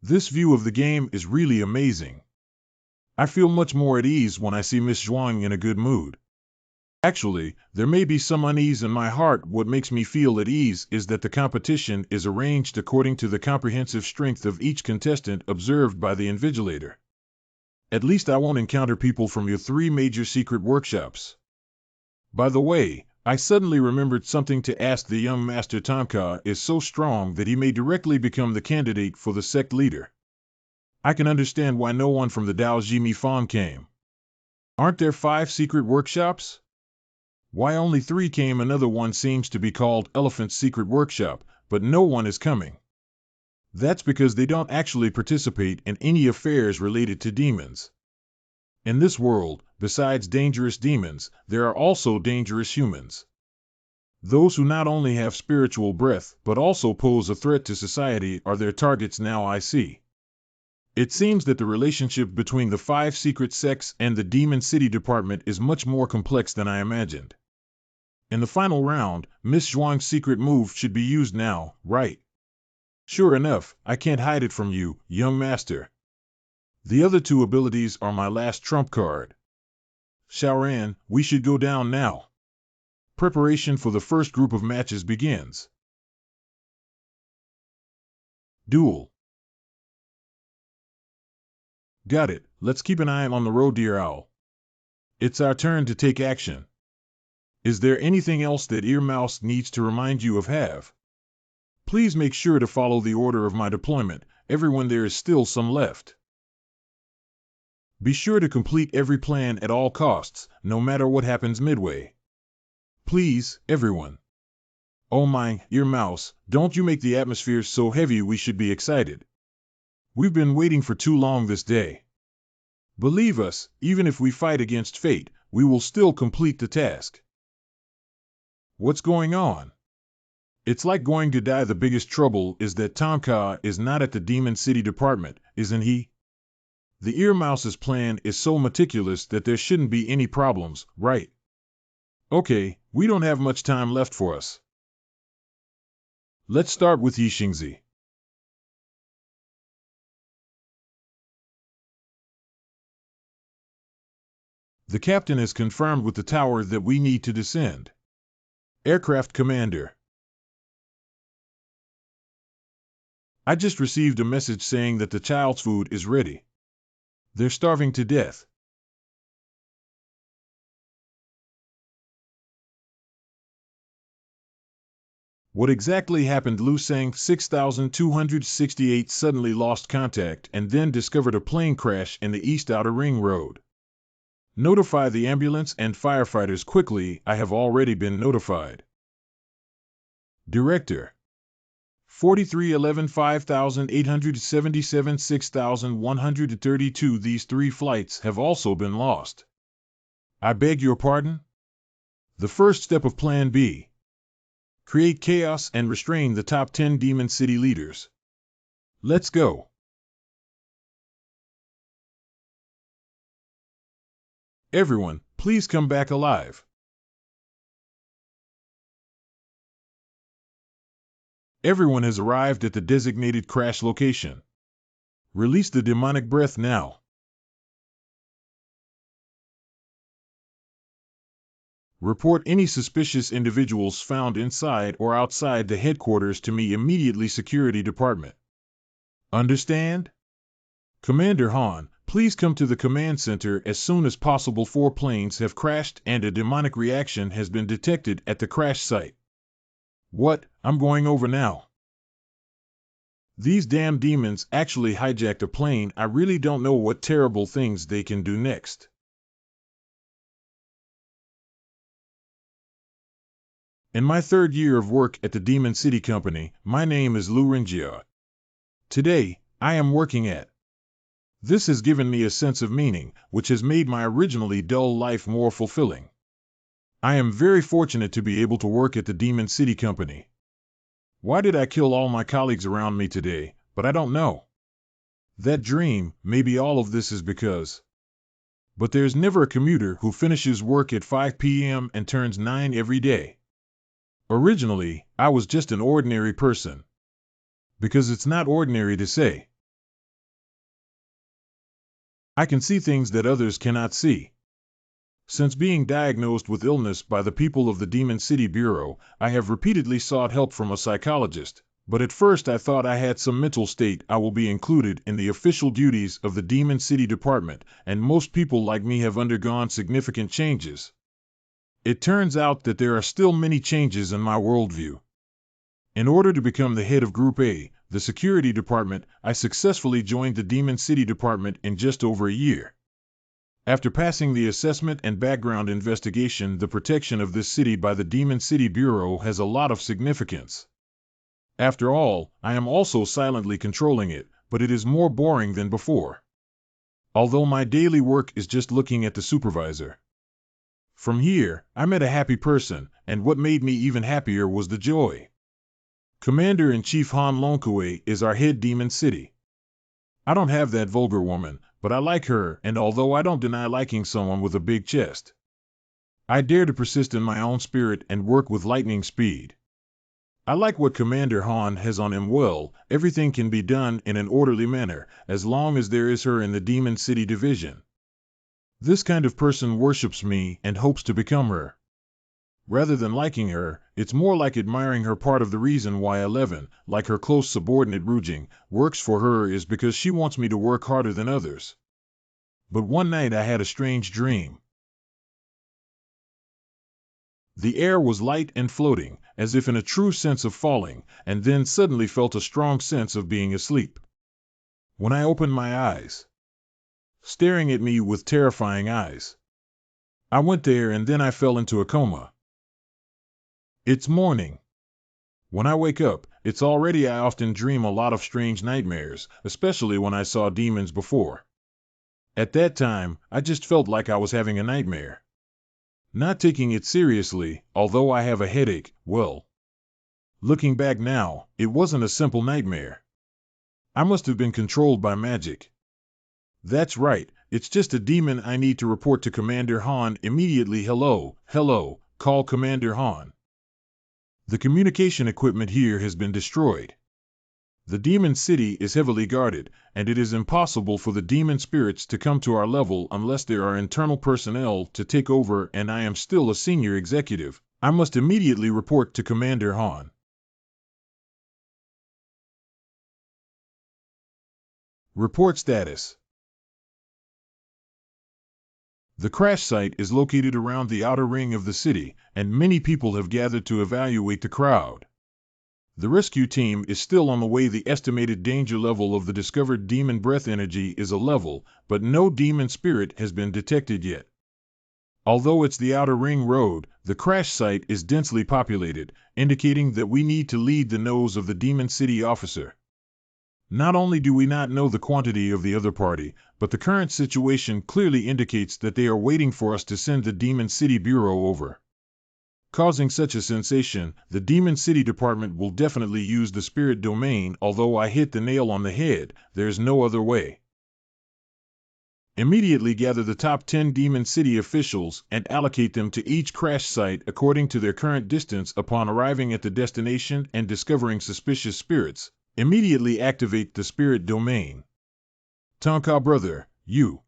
[SPEAKER 1] This view of the game is really amazing. I feel much more at ease when I see Miss Zhuang in a good mood. Actually, there may be some unease in my heart. What makes me feel at ease is that the competition is arranged according to the comprehensive strength of each contestant observed by the invigilator. At least I won't encounter people from your 3 major secret workshops. By the way, I suddenly remembered something to ask. The young master Tamka is so strong that he may directly become the candidate for the sect leader. I can understand why no one from the Dao Jimi Fan came. Aren't there 5 secret workshops? Why only 3 came? Another one seems to be called Elephant's Secret Workshop, but no one is coming. That's because they don't actually participate in any affairs related to demons. In this world, besides dangerous demons, there are also dangerous humans. Those who not only have spiritual breath, but also pose a threat to society are their targets now. I see. It seems that the relationship between the 5 secret sects and the Demon City Department is much more complex than I imagined. In the final round, Miss Zhuang's secret move should be used now, right? Sure enough, I can't hide it from you, young master. The other 2 abilities are my last trump card. Xiaoran, we should go down now. Preparation for the first group of matches begins. Duel. Got it. Let's keep an eye on the road, dear owl. It's our turn to take action. Is there anything else that Ear Mouse needs to remind you of? Please make sure to follow the order of my deployment. Everyone, there is still some left. Be sure to complete every plan at all costs, no matter what happens midway. Please, everyone. Oh my, Ear Mouse, don't you make the atmosphere so heavy. We should be excited. We've been waiting for too long this day. Believe us, even if we fight against fate, we will still complete the task. What's going on? It's like going to die. The biggest trouble is that Tamka is not at the Demon City Department, isn't he? The Ear Mouse's plan is so meticulous that there shouldn't be any problems, right? Okay, we don't have much time left for us. Let's start with Yixingzi. The captain has confirmed with the tower that we need to descend. Aircraft commander. I just received a message saying that the child's food is ready. They're starving to death. What exactly happened? Lu Sang 6268 suddenly lost contact and then discovered a plane crash in the East Outer Ring Road. Notify the ambulance and firefighters quickly. I have already been notified. Director. 4311 5877 6132. These 3 flights have also been lost. I beg your pardon? The first step of Plan B. Create chaos and restrain the top 10 Demon City leaders. Let's go. Everyone, please come back alive. Everyone has arrived at the designated crash location. Release the demonic breath now. Report any suspicious individuals found inside or outside the headquarters to me immediately. Security Department. Understand? Commander Han, please come to the command center as soon as possible. 4 planes have crashed and a demonic reaction has been detected at the crash site. What? I'm going over now. These damn demons actually hijacked a plane. I really don't know what terrible things they can do next. In my 3rd year of work at the Demon City Company, my name is Lu Ringjia. Today, I am working at. This has given me a sense of meaning, which has made my originally dull life more fulfilling. I am very fortunate to be able to work at the Demon City Company. Why did I kill all my colleagues around me today? But I don't know. That dream, maybe all of this is because. But there's never a commuter who finishes work at 5 p.m. and turns 9 every day. Originally, I was just an ordinary person. Because it's not ordinary to say. I can see things that others cannot see. Since being diagnosed with illness by the people of the Demon City Bureau, I have repeatedly sought help from a psychologist, but at first I thought I had some mental state I will be included in the official duties of the Demon City Department, and most people like me have undergone significant changes. It turns out that there are still many changes in my worldview. In order to become the head of Group A, the security department, I successfully joined the Demon City Department in just over a year. After passing the assessment and background investigation, the protection of this city by the Demon City Bureau has a lot of significance. After all, I am also silently controlling it, but it is more boring than before. Although my daily work is just looking at the supervisor. From here, I met a happy person, and what made me even happier was the joy. Commander-in-Chief Han Lonkue is our head Demon City. I don't have that vulgar woman, but I like her, and although I don't deny liking someone with a big chest, I dare to persist in my own spirit and work with lightning speed. I like what Commander Han has on him. Well, everything can be done in an orderly manner, as long as there is her in the Demon City Division. This kind of person worships me and hopes to become her. Rather than liking her, it's more like admiring her. Part of the reason why 11, like her close subordinate Rujing, works for her is because she wants me to work harder than others. But one night I had a strange dream. The air was light and floating, as if in a true sense of falling, and then suddenly felt a strong sense of being asleep. When I opened my eyes, staring at me with terrifying eyes, I went there and then I fell into a coma. It's morning. When I wake up, it's already. I often dream a lot of strange nightmares, especially when I saw demons before. At that time, I just felt like I was having a nightmare. Not taking it seriously, although I have a headache. Well, looking back now, it wasn't a simple nightmare. I must have been controlled by magic. That's right, it's just a demon. I need to report to Commander Han immediately. Hello, call Commander Han. The communication equipment here has been destroyed. The demon city is heavily guarded, and it is impossible for the demon spirits to come to our level unless there are internal personnel to take over, and I am still a senior executive. I must immediately report to Commander Han. Report status. The crash site is located around the outer ring of the city, and many people have gathered to evaluate the crowd. The rescue team is still on the way. The estimated danger level of the discovered demon breath energy is a level, but no demon spirit has been detected yet. Although it's the outer ring road, the crash site is densely populated, indicating that we need to lead the nose of the Demon City officer. Not only do we not know the quantity of the other party, but the current situation clearly indicates that they are waiting for us to send the Demon City Bureau over. Causing such a sensation, the Demon City Department will definitely use the spirit domain. Although I hit the nail on the head, there's no other way. Immediately gather the top 10 Demon City officials and allocate them to each crash site according to their current distance. Upon arriving at the destination and discovering suspicious spirits, immediately activate the spirit domain. Tonka brother, you.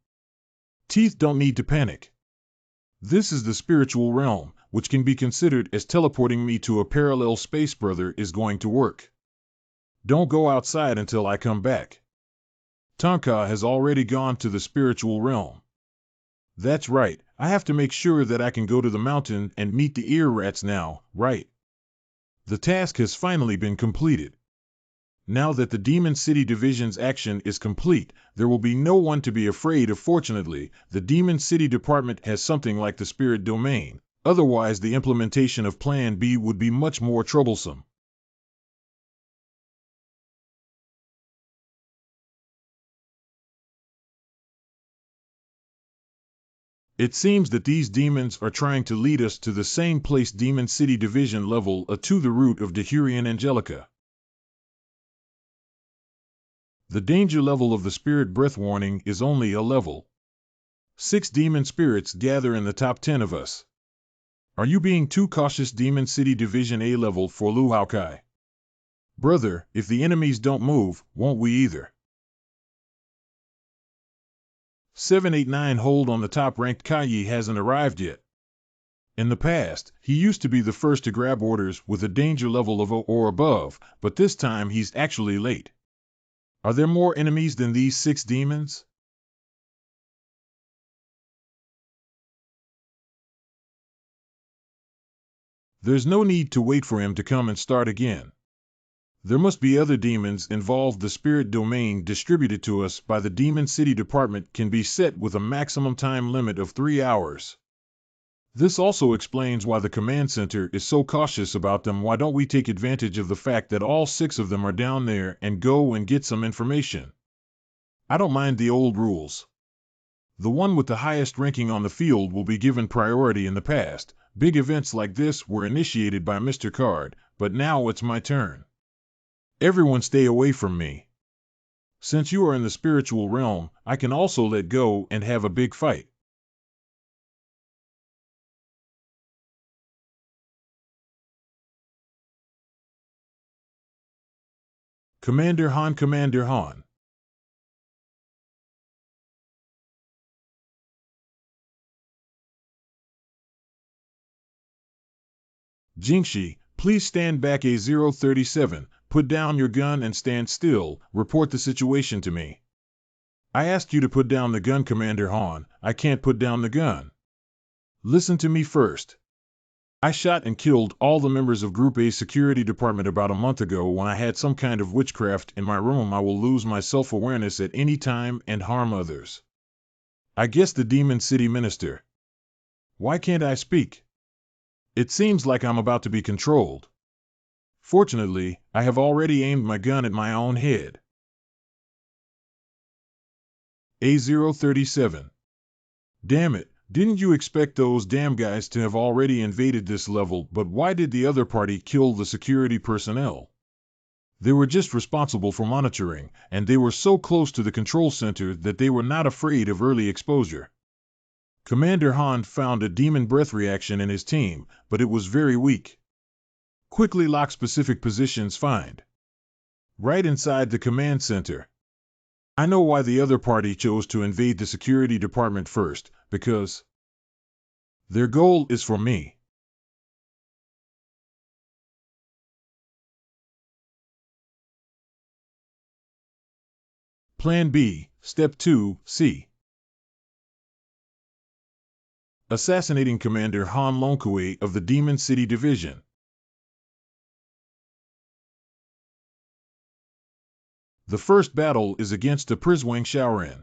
[SPEAKER 1] Teeth don't need to panic. This is the spiritual realm, which can be considered as teleporting me to a parallel space. Brother is going to work. Don't go outside until I come back. Tonka has already gone to the spiritual realm. That's right, I have to make sure that I can go to the mountain and meet the ear rats now, right? The task has finally been completed. Now that the Demon City Division's action is complete, there will be no one to be afraid of. Fortunately, the Demon City Department has something like the spirit domain. Otherwise, the implementation of Plan B would be much more troublesome. It seems that these demons are trying to lead us to the same place, Demon City Division level A to the root of Dehurian Angelica. The danger level of the spirit breath warning is only a level. 6 demon spirits gather in the top 10 of us. Are you being too cautious, Demon City Division A level for Luhao? Brother, if the enemies don't move, won't we either? 789 hold on. The top-ranked Kai hasn't arrived yet. In the past, he used to be the first to grab orders with a danger level of O or above, but this time he's actually late. Are there more enemies than these 6 demons? There's no need to wait for him to come and start again. There must be other demons involved. The spirit domain distributed to us by the Demon City Department can be set with a maximum time limit of 3 hours. This also explains why the command center is so cautious about them. Why don't we take advantage of the fact that all 6 of them are down there and go and get some information? I don't mind the old rules. The one with the highest ranking on the field will be given priority. In the past, big events like this were initiated by Mr. Card, but now it's my turn. Everyone stay away from me. Since you are in the spiritual realm, I can also let go and have a big fight. Commander Han, Commander Han. Jingshi, please stand back. A037, put down your gun and stand still. Report the situation to me. I asked you to put down the gun, Commander Han. I can't put down the gun. Listen to me first. I shot and killed all the members of Group A's security department about a month ago when I had some kind of witchcraft in my room. I will lose my self-awareness at any time and harm others. I guess the Demon City Minister. Why can't I speak? It seems like I'm about to be controlled. Fortunately, I have already aimed my gun at my own head. A037. Damn it, didn't you expect those damn guys to have already invaded this level? But why did the other party kill the security personnel? They were just responsible for monitoring, and they were so close to the control center that they were not afraid of early exposure. Commander Han found a demon breath reaction in his team, but it was very weak. Quickly lock specific positions. Find. Right inside the command center. I know why the other party chose to invade the security department first, because their goal is for me. Plan B, Step 2, C. Assassinating Commander Han Longkui of the Demon City Division. The first battle is against the Prizwang Shaoran.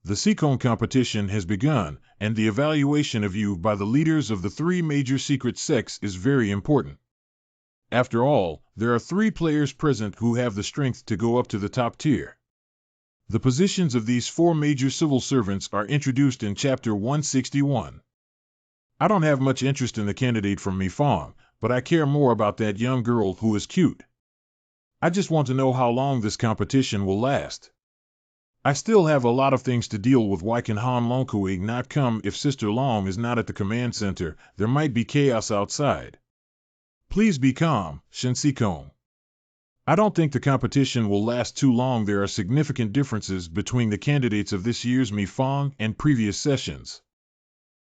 [SPEAKER 1] The Seikon competition has begun, and the evaluation of you by the leaders of the 3 major secret sects is very important. After all, there are 3 players present who have the strength to go up to the top tier. The positions of these 4 major civil servants are introduced in Chapter 161. I don't have much interest in the candidate from Mifong, but I care more about that young girl who is cute. I just want to know how long this competition will last. I still have a lot of things to deal with. Why can Han Longkui not come? If Sister Long is not at the command center, there might be chaos outside. Please be calm, Shinsikong. I don't think the competition will last too long. There are significant differences between the candidates of this year's Mifong and previous sessions.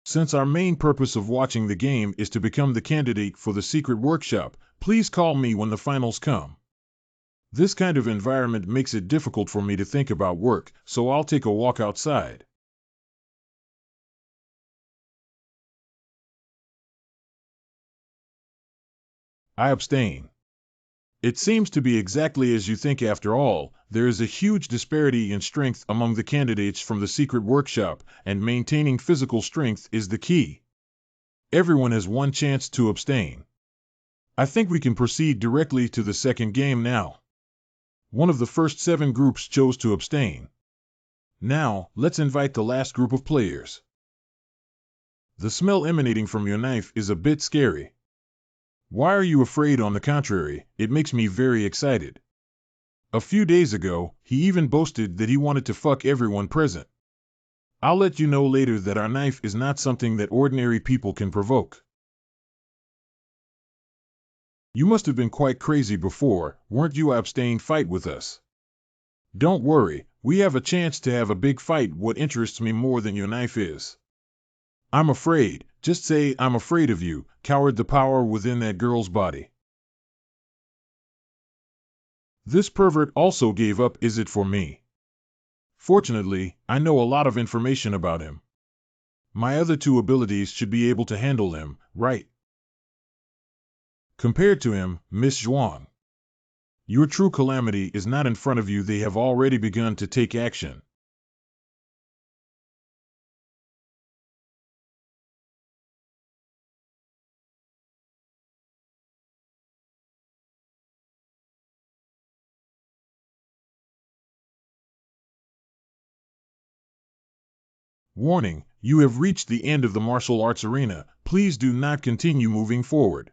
[SPEAKER 1] Since our main purpose of watching the game is to become the candidate for the secret workshop, please call me when the finals come. This kind of environment makes it difficult for me to think about work, so I'll take a walk outside. I abstain. It seems to be exactly as you think. After all, there is a huge disparity in strength among the candidates from the secret workshop, and maintaining physical strength is the key. Everyone has one chance to abstain. I think we can proceed directly to the second game now. One of the first 7 groups chose to abstain. Now, let's invite the last group of players. The smell emanating from your knife is a bit scary. Why are you afraid? On the contrary, it makes me very excited. A few days ago, he even boasted that he wanted to fuck everyone present. I'll let you know later that our knife is not something that ordinary people can provoke. You must have been quite crazy before, weren't you? Abstain fight with us. Don't worry, we have a chance to have a big fight. What interests me more than your knife is. I'm afraid, just say I'm afraid of you, coward. The power within that girl's body. This pervert also gave up. Is it for me? Fortunately, I know a lot of information about him. My other two abilities should be able to handle him, right? Compared to him, Miss Zhuang, your true calamity is not in front of you. They have already begun to take action. Warning, you have reached the end of the martial arts arena. Please do not continue moving forward.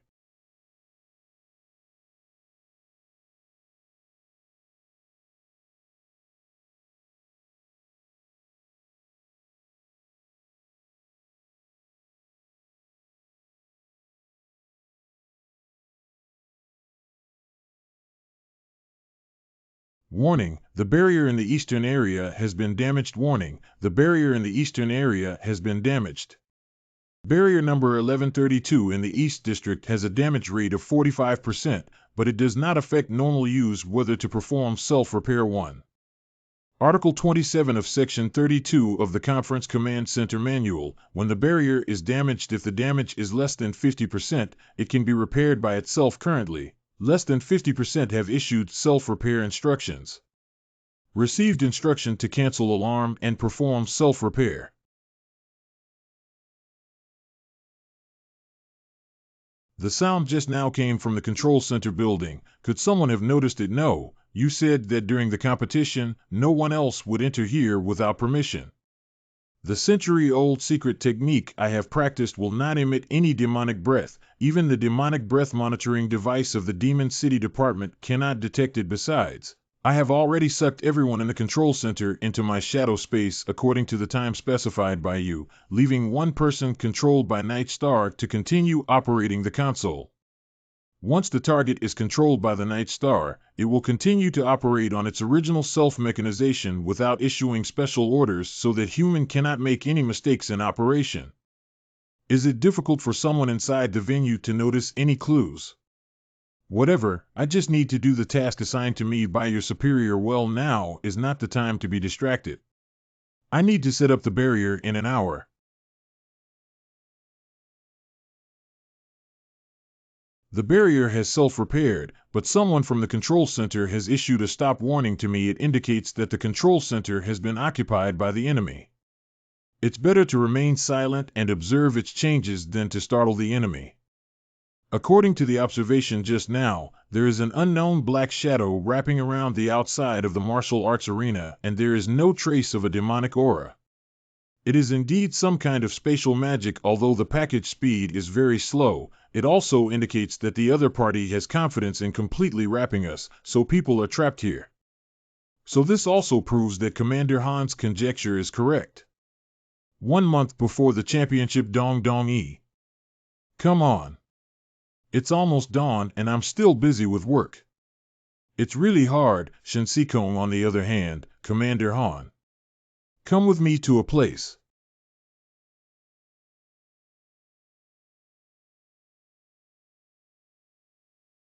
[SPEAKER 1] Warning, the barrier in the eastern area has been damaged. Warning, the barrier in the eastern area has been damaged. Barrier number 1132 in the East District has a damage rate of 45%, but it does not affect normal use whether to perform self-repair. 1. Article 27 of Section 32 of the Conference Command Center Manual, when the barrier is damaged, if the damage is less than 50%, it can be repaired by itself. Currently, less than 50% have issued self-repair instructions. Received instruction to cancel alarm and perform self-repair. The sound just now came from the control center building. Could someone have noticed it? No, you said that during the competition, no one else would enter here without permission. The century-old secret technique I have practiced will not emit any demonic breath. Even the demonic breath monitoring device of the Demon City Department cannot detect it. Besides, I have already sucked everyone in the control center into my shadow space according to the time specified by you, leaving one person controlled by Night Star to continue operating the console. Once the target is controlled by the Night Star, it will continue to operate on its original self-mechanization without issuing special orders, so that human cannot make any mistakes in operation. Is it difficult for someone inside the venue to notice any clues? Whatever, I just need to do the task assigned to me by your superior. Well, now is not the time to be distracted. I need to set up the barrier in an hour. The barrier has self-repaired, but someone from the control center has issued a stop warning to me. It indicates that the control center has been occupied by the enemy. It's better to remain silent and observe its changes than to startle the enemy. According to the observation just now, there is an unknown black shadow wrapping around the outside of the martial arts arena, and there is no trace of a demonic aura. It is indeed some kind of spatial magic. Although the package speed is very slow, it also indicates that the other party has confidence in completely wrapping us, so people are trapped here. So this also proves that Commander Han's conjecture is correct. 1 month before the championship. Dong Dong E. Come on. It's almost dawn and I'm still busy with work. It's really hard. Shen Sikong, on the other hand, Commander Han. Come with me to a place.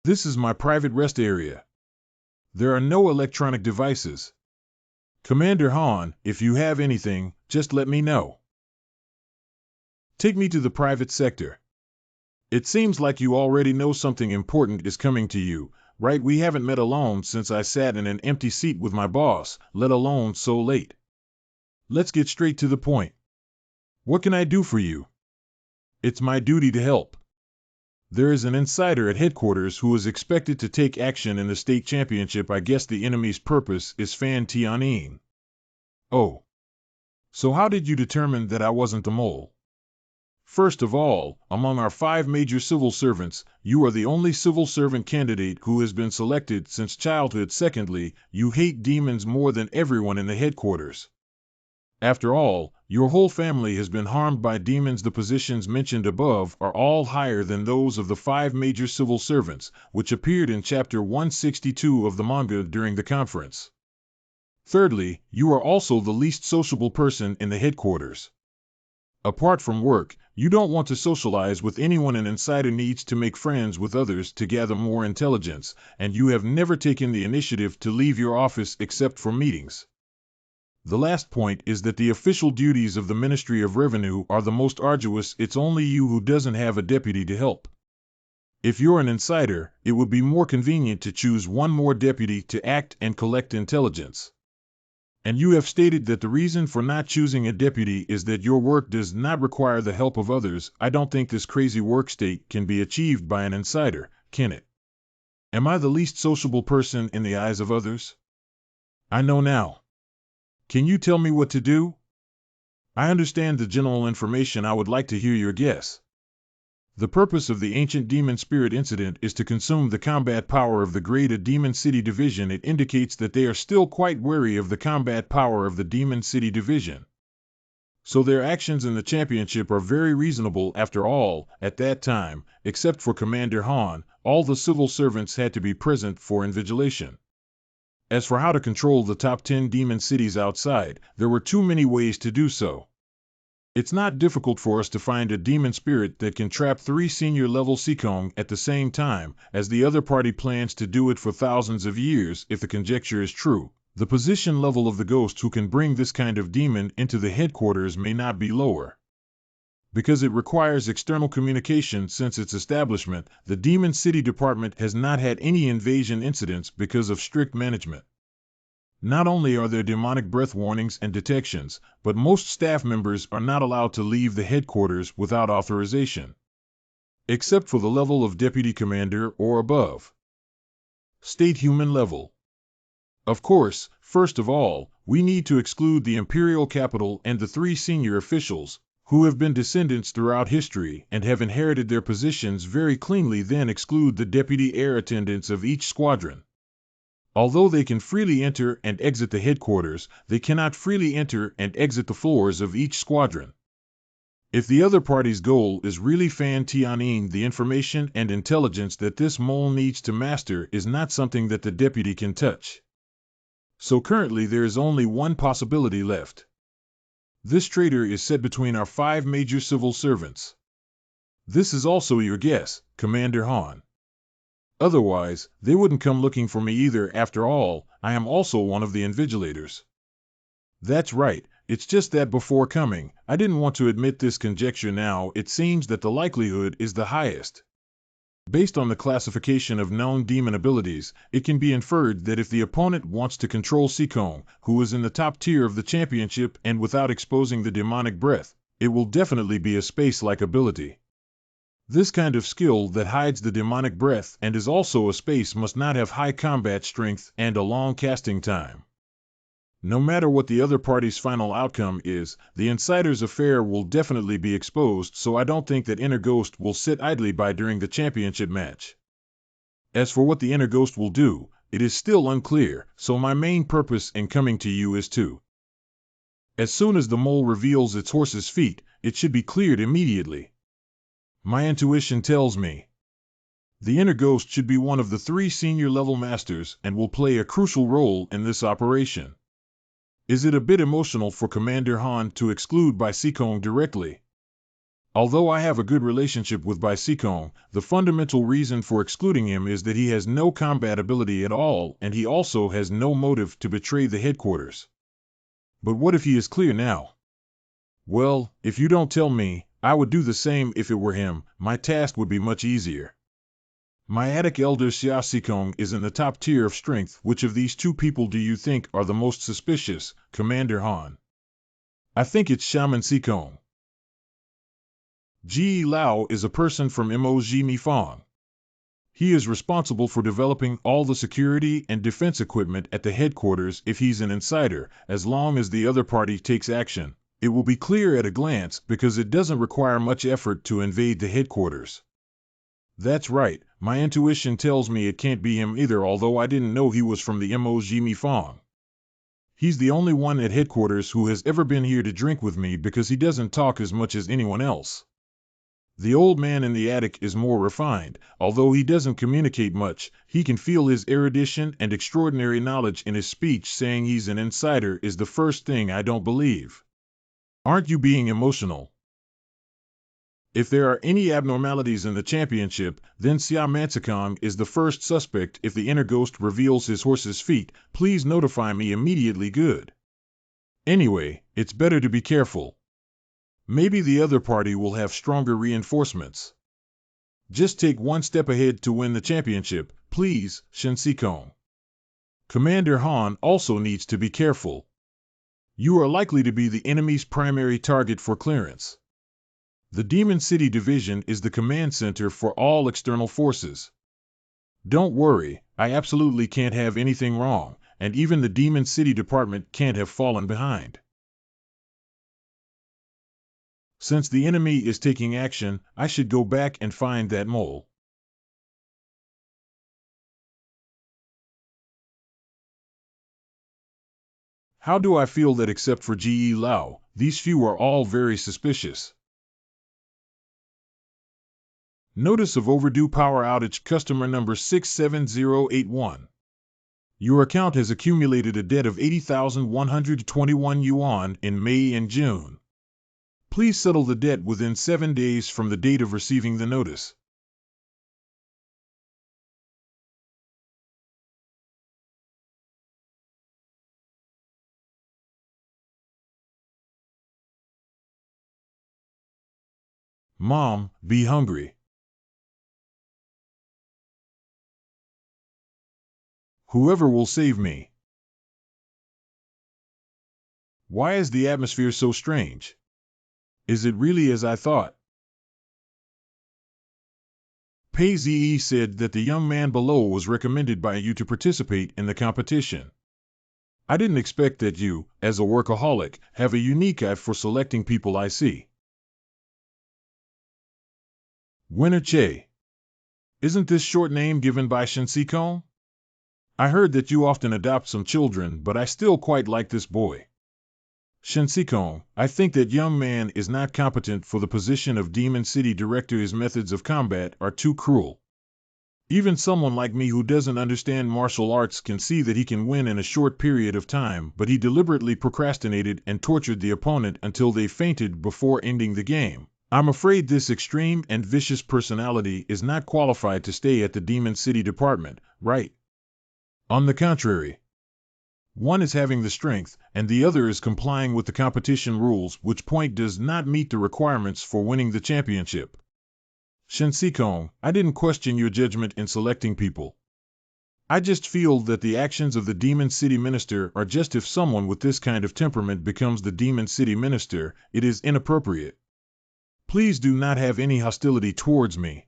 [SPEAKER 1] This is my private rest area. There are no electronic devices. Commander Han, if you have anything, just let me know. Take me to the private sector. It seems like you already know something important is coming to you, right? We haven't met alone since I sat in an empty seat with my boss, let alone so late. Let's get straight to the point. What can I do for you? It's my duty to help. There is an insider at headquarters who is expected to take action in the state championship. I guess the enemy's purpose is Fan Tianyin. Oh. So how did you determine that I wasn't the mole? First of all, among our 5 major civil servants, you are the only civil servant candidate who has been selected since childhood. Secondly, you hate demons more than everyone in the headquarters. After all, your whole family has been harmed by demons. The positions mentioned above are all higher than those of the 5 major civil servants, which appeared in Chapter 162 of the manga during the conference. Thirdly, you are also the least sociable person in the headquarters. Apart from work, you don't want to socialize with anyone. An insider needs to make friends with others to gather more intelligence, and you have never taken the initiative to leave your office except for meetings. The last point is that the official duties of the Ministry of Revenue are the most arduous. It's only you who doesn't have a deputy to help. If you're an insider, it would be more convenient to choose one more deputy to act and collect intelligence. And you have stated that the reason for not choosing a deputy is that your work does not require the help of others. I don't think this crazy work state can be achieved by an insider, can it? Am I the least sociable person in the eyes of others? I know now. Can you tell me what to do? I understand the general information. I would like to hear your guess. The purpose of the ancient demon spirit incident is to consume the combat power of the Greater Demon City Division. It indicates that they are still quite wary of the combat power of the Demon City Division. So their actions in the championship are very reasonable. After all, at that time, except for Commander Han, all the civil servants had to be present for invigilation. As for how to control the top 10 demon cities outside, there were too many ways to do so. It's not difficult for us to find a demon spirit that can trap 3 senior-level Seekong at the same time, as the other party plans to do it for thousands of years. If the conjecture is true, the position level of the ghost who can bring this kind of demon into the headquarters may not be lower. Because it requires external communication since its establishment, the Demon City Department has not had any invasion incidents because of strict management. Not only are there demonic breath warnings and detections, but most staff members are not allowed to leave the headquarters without authorization. Except for the level of deputy commander or above. State human level. Of course, first of all, we need to exclude the imperial capital and the 3 senior officials, who have been descendants throughout history and have inherited their positions very cleanly. Then exclude the deputy air attendants of each squadron. Although they can freely enter and exit the headquarters, they cannot freely enter and exit the floors of each squadron. If the other party's goal is really Fan Tianyin, the information and intelligence that this mole needs to master is not something that the deputy can touch. So currently there is only one possibility left. This traitor is set between our 5 major civil servants. This is also your guess, Commander Han. Otherwise, they wouldn't come looking for me either. After all, I am also one of the invigilators. That's right, it's just that before coming, I didn't want to admit this conjecture. Now it seems that the likelihood is the highest. Based on the classification of known demon abilities, it can be inferred that if the opponent wants to control Seekong, who is in the top tier of the championship, and without exposing the demonic breath, it will definitely be a space-like ability. This kind of skill that hides the demonic breath and is also a space must not have high combat strength and a long casting time. No matter what the other party's final outcome is, the insider's affair will definitely be exposed, so I don't think that Inner Ghost will sit idly by during the championship match. As for what the Inner Ghost will do, it is still unclear, so my main purpose in coming to you is to. As soon as the mole reveals its horse's feet, it should be cleared immediately. My intuition tells me the Inner Ghost should be one of the 3 senior-level masters and will play a crucial role in this operation. Is it a bit emotional for Commander Han to exclude Bai Seekong directly? Although I have a good relationship with Bai Seekong, the fundamental reason for excluding him is that he has no combat ability at all, and he also has no motive to betray the headquarters. But what if he is clear now? Well, if you don't tell me, I would do the same if it were him. My task would be much easier. My Attic elder Xia Seekong is in the top tier of strength. Which of these 2 people do you think are the most suspicious, Commander Han? I think it's Shaman Seekong. Ji Lao is a person from Moji Mifang. He is responsible for developing all the security and defense equipment at the headquarters. If he's an insider, as long as the other party takes action, It will be clear at a glance because it doesn't require much effort to invade the headquarters. That's right, my intuition tells me it can't be him either, although I didn't know he was from the Mo Fong. He's the only one at headquarters who has ever been here to drink with me because he doesn't talk as much as anyone else. The old man in the attic is more refined. Although he doesn't communicate much, he can feel his erudition and extraordinary knowledge in his speech. Saying he's an insider is the first thing I don't believe. Aren't you being emotional? If there are any abnormalities in the championship, then Xia Mansikong is the first suspect. If the inner ghost reveals his horse's feet, please notify me immediately. Good. Anyway, it's better to be careful. Maybe the other party will have stronger reinforcements. Just take one step ahead to win the championship, please, Shen Sikong. Commander Han also needs to be careful. You are likely to be the enemy's primary target for clearance. The Demon City Division is the command center for all external forces. Don't worry, I absolutely can't have anything wrong, and even the Demon City Department can't have fallen behind. Since the enemy is taking action, I should go back and find that mole. How do I feel that except for G.E. Lau, these few are all very suspicious? Notice of overdue power outage, customer number 67081. Your account has accumulated a debt of 80,121 yuan in May and June. Please settle the debt within 7 days from the date of receiving the notice. Mom, be hungry. Whoever will save me. Why is the atmosphere so strange? Is it really as I thought? Pei Zi said that the young man below was recommended by you to participate in the competition. I didn't expect that you, as a workaholic, have a unique eye for selecting people. I see. Winner Che. Isn't this short name given by Shen Sikong? I heard that you often adopt some children, but I still quite like this boy. Shen Sikong, I think that young man is not competent for the position of Demon City Director. His methods of combat are too cruel. Even someone like me who doesn't understand martial arts can see that he can win in a short period of time, but he deliberately procrastinated and tortured the opponent until they fainted before ending the game. I'm afraid this extreme and vicious personality is not qualified to stay at the Demon City Department, right? On the contrary, one is having the strength, and the other is complying with the competition rules, which point does not meet the requirements for winning the championship. Shen Sikong, I didn't question your judgment in selecting people. I just feel that the actions of the Demon City Minister are just if someone with this kind of temperament becomes the Demon City Minister, it is inappropriate. Please do not have any hostility towards me.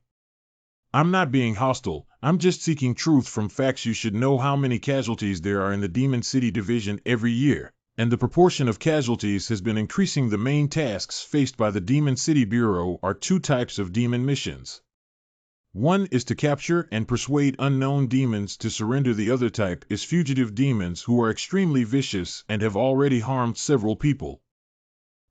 [SPEAKER 1] I'm not being hostile, I'm just seeking truth from facts. You should know how many casualties there are in the Demon City Division every year, and the proportion of casualties has been increasing. The main tasks faced by the Demon City Bureau are two types of demon missions. One is to capture and persuade unknown demons to surrender. The other type is fugitive demons who are extremely vicious and have already harmed several people.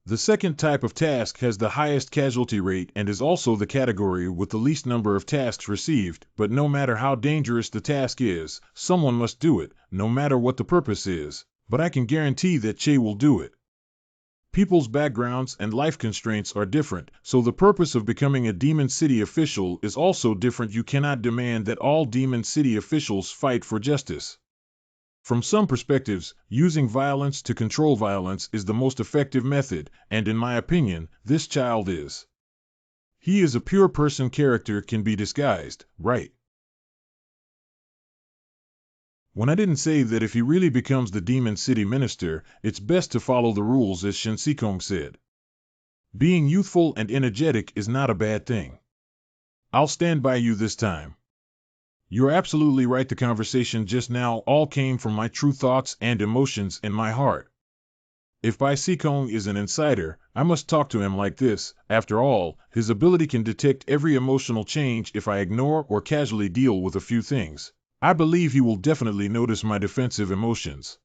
[SPEAKER 1] The second type of task has the highest casualty rate and is also the category with the least number of tasks received, but no matter how dangerous the task is, someone must do it, no matter what the purpose is, but I can guarantee that Che will do it. People's backgrounds and life constraints are different, so the purpose of becoming a Demon City official is also different. You cannot demand that all Demon City officials fight for justice. From some perspectives, using violence to control violence is the most effective method, and in my opinion, this child is. He is a pure person. Character can be disguised, right? When I didn't say that if he really becomes the Demon City Minister, it's best to follow the rules, as Shen Sikong said. Being youthful and energetic is not a bad thing. I'll stand by you this time. You're absolutely right. The conversation just now all came from my true thoughts and emotions in my heart. If Bai Sikong is an insider, I must talk to him like this. After all, his ability can detect every emotional change if I ignore or casually deal with a few things. I believe he will definitely notice my defensive emotions.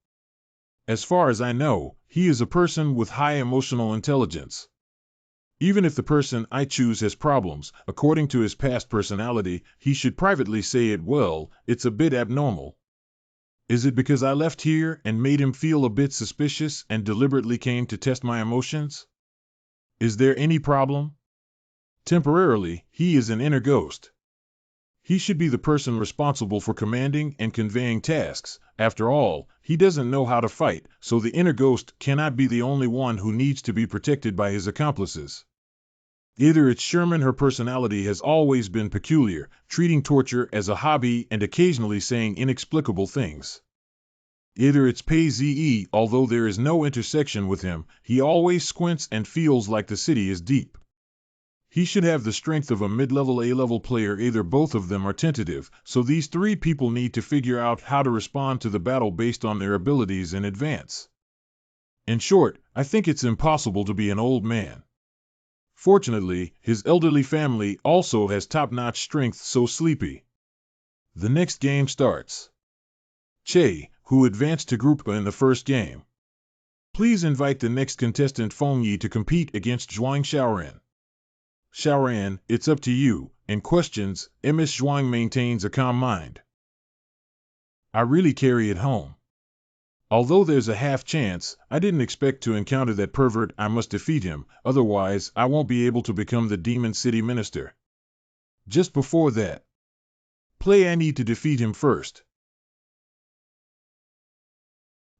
[SPEAKER 1] As far as I know, he is a person with high emotional intelligence. Even if the person I choose has problems, according to his past personality, he should privately say it. Well, it's a bit abnormal. Is it because I left here and made him feel a bit suspicious and deliberately came to test my emotions? Is there any problem? Temporarily, he is an inner ghost. He should be the person responsible for commanding and conveying tasks. After all, he doesn't know how to fight, so the inner ghost cannot be the only one who needs to be protected by his accomplices. Either it's Sherman, her personality has always been peculiar, treating torture as a hobby and occasionally saying inexplicable things. Either it's Pei Ze, although there is no intersection with him, he always squints and feels like the city is deep. He should have the strength of a mid-level A-level player. Either both of them are tentative, so these three people need to figure out how to respond to the battle based on their abilities in advance. In short, I think it's impossible to be an old man. Fortunately, his elderly family also has top-notch strength. So sleepy. The next game starts. Che, who advanced to Group A in the first game. Please invite the next contestant Feng Yi to compete against Zhuang Xiaoran. Xiaoran, it's up to you. In questions, Ms. Zhuang maintains a calm mind. I really carry it home. Although there's a half chance, I didn't expect to encounter that pervert. I must defeat him, otherwise I won't be able to become the Demon City Minister. Just before that, I need to defeat him first.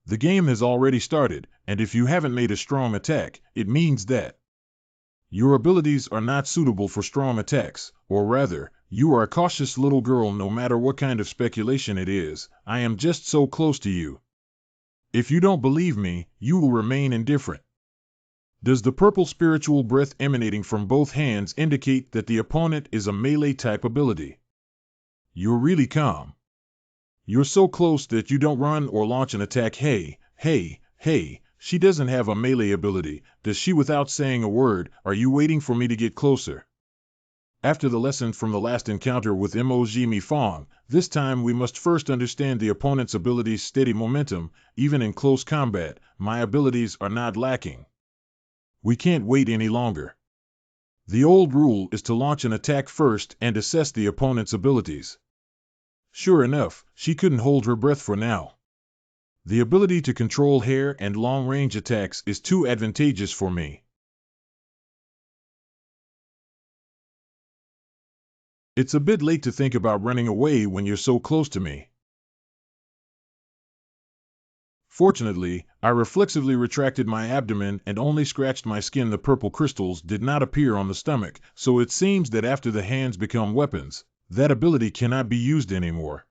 [SPEAKER 1] The game has already started, and if you haven't made a strong attack, it means that your abilities are not suitable for strong attacks, or rather, you are a cautious little girl. No matter what kind of speculation it is, I am just so close to you. If you don't believe me, you will remain indifferent. Does the purple spiritual breath emanating from both hands indicate that the opponent is a melee-type ability? You're really calm. You're so close that you don't run or launch an attack. Hey, she doesn't have a melee ability, does she? Without saying a word, are you waiting for me to get closer? After the lesson from the last encounter with Emoji Mi Fong, this time we must first understand the opponent's abilities. Steady momentum, even in close combat, my abilities are not lacking. We can't wait any longer. The old rule is to launch an attack first and assess the opponent's abilities. Sure enough, she couldn't hold her breath for now. The ability to control hair and long-range attacks is too advantageous for me. It's a bit late to think about running away when you're so close to me. Fortunately, I reflexively retracted my abdomen and only scratched my skin. The purple crystals did not appear on the stomach, so it seems that after the hands become weapons, that ability cannot be used anymore.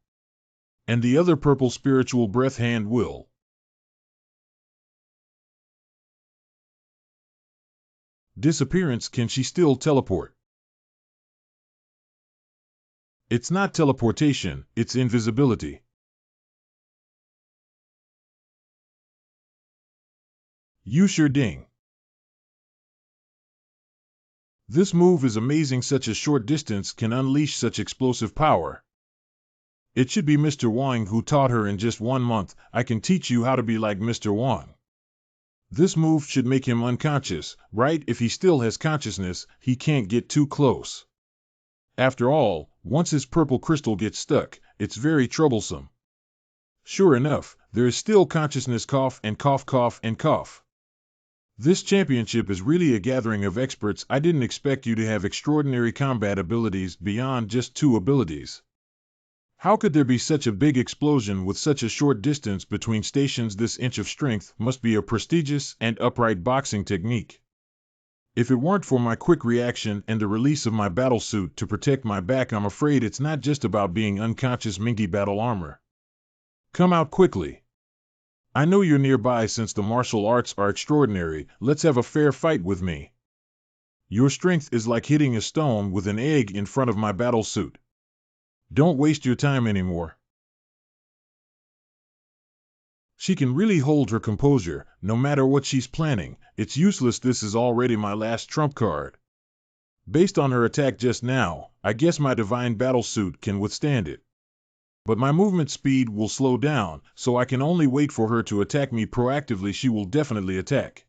[SPEAKER 1] And the other purple spiritual breath hand will. Disappearance. Can she still teleport? It's not teleportation, it's invisibility. You sure ding. This move is amazing. Such a short distance can unleash such explosive power. It should be Mr. Wang who taught her in just 1 month. I can teach you how to be like Mr. Wang. This move should make him unconscious, right? If he still has consciousness, he can't get too close. After all, once his purple crystal gets stuck, it's very troublesome. Sure enough, there is still consciousness. Cough and cough, cough and cough. This championship is really a gathering of experts. I didn't expect you to have extraordinary combat abilities beyond just 2 abilities. How could there be such a big explosion with such a short distance between stations? This inch of strength must be a prestigious and upright boxing technique. If it weren't for my quick reaction and the release of my battle suit to protect my back, I'm afraid it's not just about being unconscious. Minky battle armor. Come out quickly. I know you're nearby. Since the martial arts are extraordinary, let's have a fair fight with me. Your strength is like hitting a stone with an egg in front of my battle suit. Don't waste your time anymore. She can really hold her composure, no matter what she's planning. It's useless. This is already my last trump card. Based on her attack just now, I guess my divine battlesuit can withstand it. But my movement speed will slow down, so I can only wait for her to attack me proactively. She will definitely attack.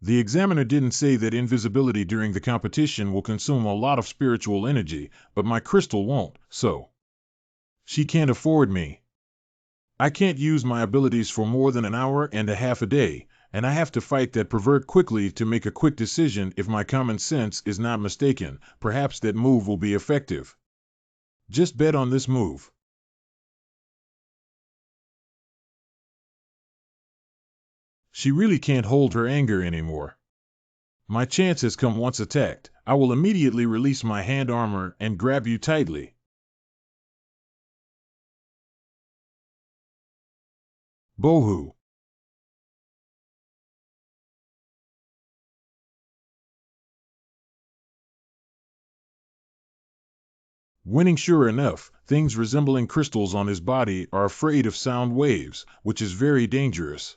[SPEAKER 1] The examiner didn't say that invisibility during the competition will consume a lot of spiritual energy, but my crystal won't, so she can't afford me. I can't use my abilities for more than an hour and a half a day, and I have to fight that pervert quickly to make a quick decision. If my common sense is not mistaken, perhaps that move will be effective. Just bet on this move. She really can't hold her anger anymore. My chance has come. Once attacked, I will immediately release my hand armor and grab you tightly. Bohu. Winning. Sure enough, things resembling crystals on his body are afraid of sound waves, which is very dangerous.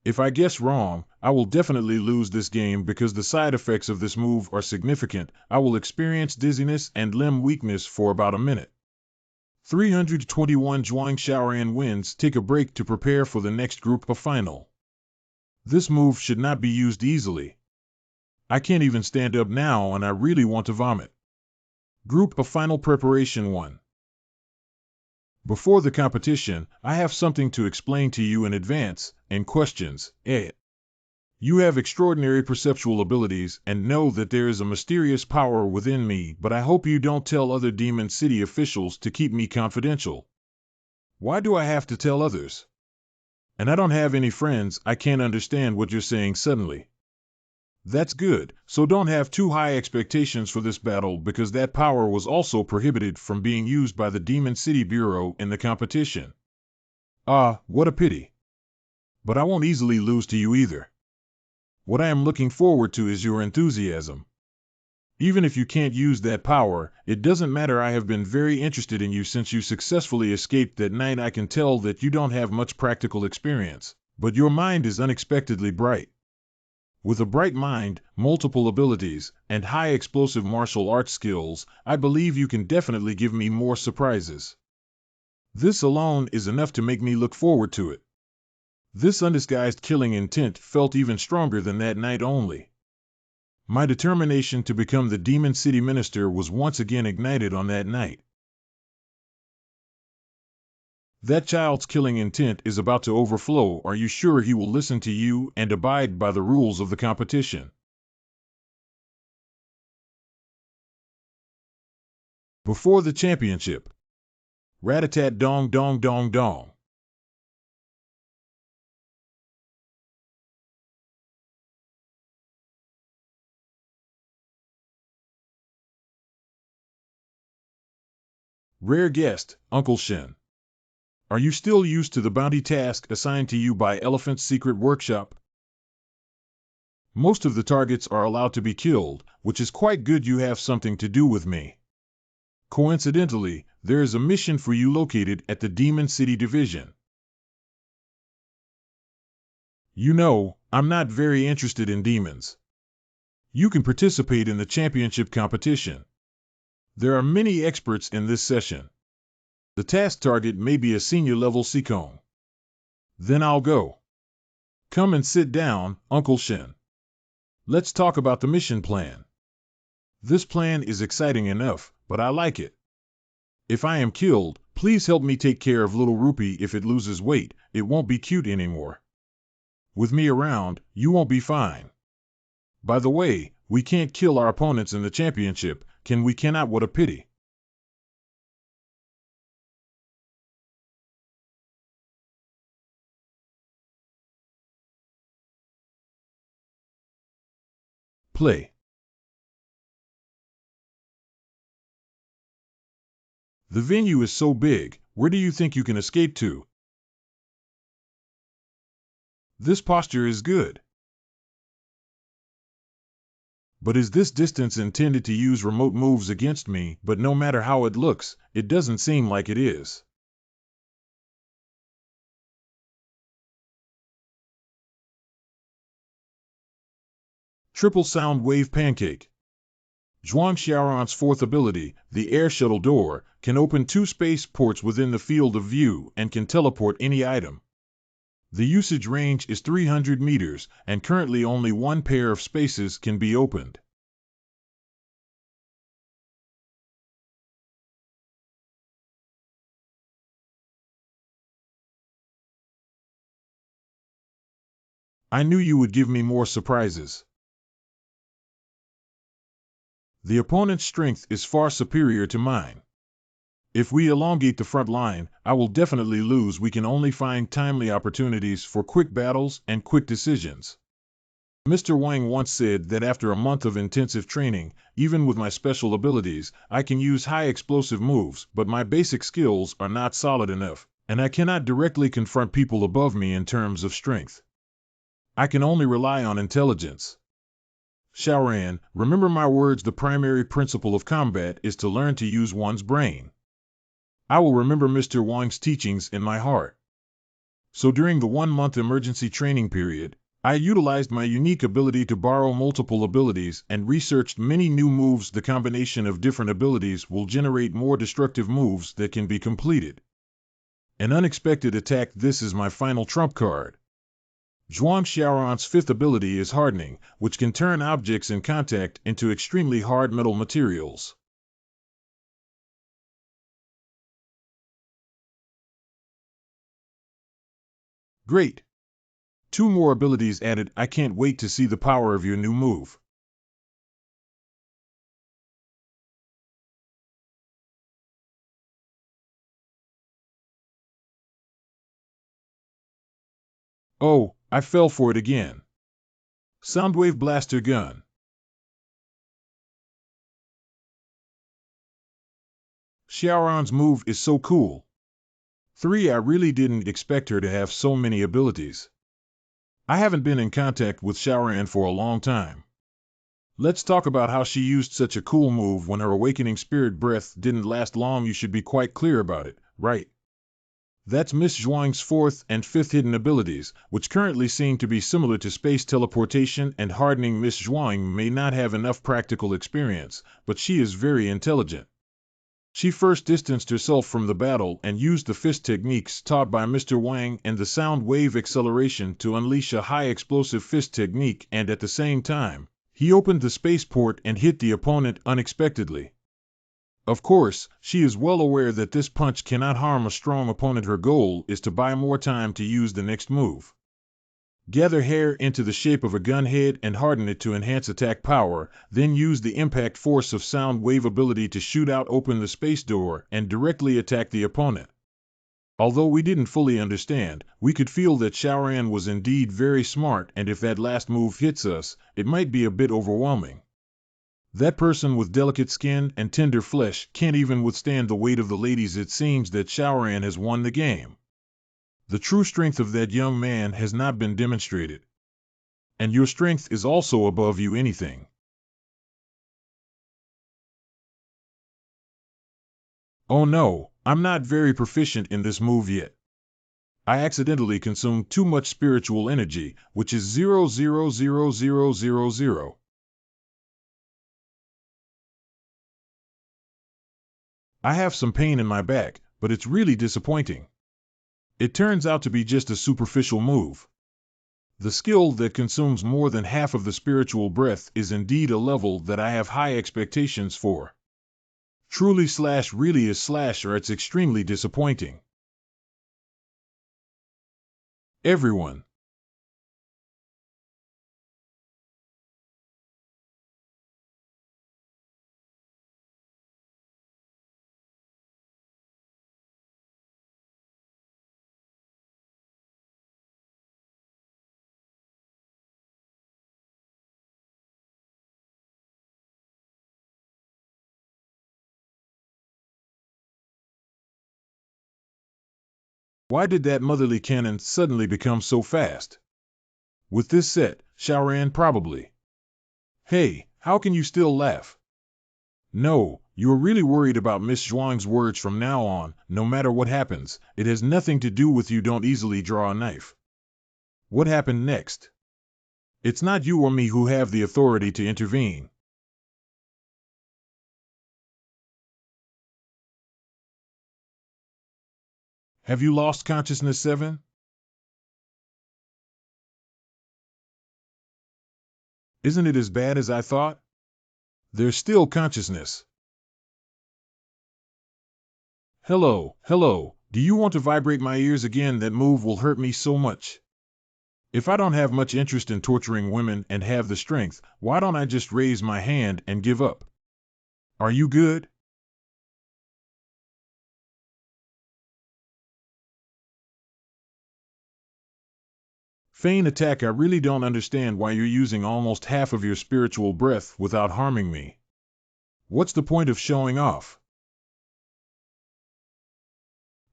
[SPEAKER 1] If I guess wrong, I will definitely lose this game because the side effects of this move are significant. I will experience dizziness and limb weakness for about a minute. 321 Zhuangxiaoran wins. Take a break to prepare for the next group of final. This move should not be used easily. I can't even stand up now and I really want to vomit. Group of final preparation 1. Before the competition, I have something to explain to you in advance, and questions. You have extraordinary perceptual abilities and know that there is a mysterious power within me, but I hope you don't tell other Demon City officials to keep me confidential. Why do I have to tell others? And I don't have any friends. I can't understand what you're saying suddenly. That's good, so don't have too high expectations for this battle because that power was also prohibited from being used by the Demon City Bureau in the competition. Ah, what a pity. But I won't easily lose to you either. What I am looking forward to is your enthusiasm. Even if you can't use that power, it doesn't matter. I have been very interested in you since you successfully escaped that night. I can tell that you don't have much practical experience, but your mind is unexpectedly bright. With a bright mind, multiple abilities, and high explosive martial arts skills, I believe you can definitely give me more surprises. This alone is enough to make me look forward to it. This undisguised killing intent felt even stronger than that night only. My determination to become the Demon City Minister was once again ignited on that night. That child's killing intent is about to overflow. Are you sure he will listen to you and abide by the rules of the competition? Before the championship. Rat-a-tat dong dong dong dong. Rare guest, Uncle Shen. Are you still used to the bounty task assigned to you by Elephant's secret workshop? Most of the targets are allowed to be killed, which is quite good. You have something to do with me. Coincidentally, there is a mission for you located at the Demon City Division. You know, I'm not very interested in demons. You can participate in the championship competition. There are many experts in this session. The task target may be a senior level Seikong. Then I'll go. Come and sit down, Uncle Shen. Let's talk about the mission plan. This plan is exciting enough, but I like it. If I am killed, please help me take care of little Rupee. If it loses weight, it won't be cute anymore. With me around, you won't be fine. By the way, we can't kill our opponents in the championship, can we? Cannot. What a pity. Play. The venue is so big, where do you think you can escape to? This posture is good. But is this distance intended to use remote moves against me? But no matter how it looks, it doesn't seem like it is. Triple Sound Wave Pancake. Zhuang Xiaoran's fourth ability, the Air Shuttle Door, can open 2 space ports within the field of view and can teleport any item. The usage range is 300 meters, and currently only 1 pair of spaces can be opened. I knew you would give me more surprises. The opponent's strength is far superior to mine. If we elongate the front line, I will definitely lose. We can only find timely opportunities for quick battles and quick decisions. Mr. Wang once said that after a month of intensive training, even with my special abilities, I can use high explosive moves, but my basic skills are not solid enough, and I cannot directly confront people above me in terms of strength. I can only rely on intelligence. Xiaoran, remember my words. The primary principle of combat is to learn to use one's brain. I will remember Mr. Wang's teachings in my heart. So during the 1-month emergency training period, I utilized my unique ability to borrow multiple abilities and researched many new moves. The combination of different abilities will generate more destructive moves that can be completed. An unexpected attack. This is my final trump card. Zhuang Xiaoran's fifth ability is Hardening, which can turn objects in contact into extremely hard metal materials. Great! 2 more abilities added. I can't wait to see the power of your new move. Oh, I fell for it again. Soundwave Blaster Gun. Xiaoran's move is so cool. 3. I really didn't expect her to have so many abilities. I haven't been in contact with Xiaoran for a long time. Let's talk about how she used such a cool move when her awakening spirit breath didn't last long. You should be quite clear about it, right? That's Miss Zhuang's 4th and 5th hidden abilities, which currently seem to be similar to space teleportation and hardening. Miss Zhuang may not have enough practical experience, but she is very intelligent. She first distanced herself from the battle and used the fist techniques taught by Mr. Wang and the sound wave acceleration to unleash a high explosive fist technique, and at the same time, he opened the spaceport and hit the opponent unexpectedly. Of course, she is well aware that this punch cannot harm a strong opponent. Her goal is to buy more time to use the next move. Gather hair into the shape of a gun head and harden it to enhance attack power, then use the impact force of sound wave ability to shoot out, open the space door, and directly attack the opponent. Although we didn't fully understand, we could feel that Xiaoran was indeed very smart, and if that last move hits us, it might be a bit overwhelming. That person with delicate skin and tender flesh can't even withstand the weight of the ladies. It seems that Xiaoran has won the game. The true strength of that young man has not been demonstrated. And your strength is also above you anything. Oh no, I'm not very proficient in this move yet. I accidentally consumed too much spiritual energy, which is 0.00000. I have some pain in my back, but it's really disappointing. It turns out to be just a superficial move. The skill that consumes more than half of the spiritual breath is indeed a level that I have high expectations for. Truly / really is / or it's extremely disappointing. Everyone. Why did that motherly cannon suddenly become so fast? With this set, Xiaoran probably. Hey, how can you still laugh? No, you're really worried about Miss Zhuang's words. From now on, no matter what happens, it has nothing to do with you. Don't easily draw a knife. What happened next? It's not you or me who have the authority to intervene. Have you lost consciousness, 7? Isn't it as bad as I thought? There's still consciousness. Hello, hello, do you want to vibrate my ears again? That move will hurt me so much. If I don't have much interest in torturing women and have the strength, why don't I just raise my hand and give up? Are you good? Feign attack. I really don't understand why you're using almost half of your spiritual breath without harming me. What's the point of showing off?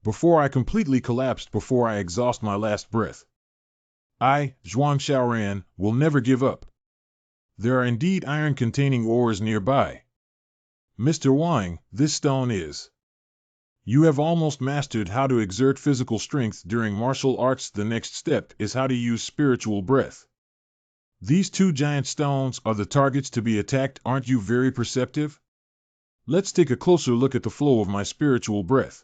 [SPEAKER 1] Before I completely collapsed, before I exhaust my last breath. I, Zhuang Xiaoran, will never give up. There are indeed iron-containing ores nearby. Mr. Wang, this stone is. You have almost mastered how to exert physical strength during martial arts. The next step is how to use spiritual breath. These two giant stones are the targets to be attacked. Aren't you very perceptive? Let's take a closer look at the flow of my spiritual breath.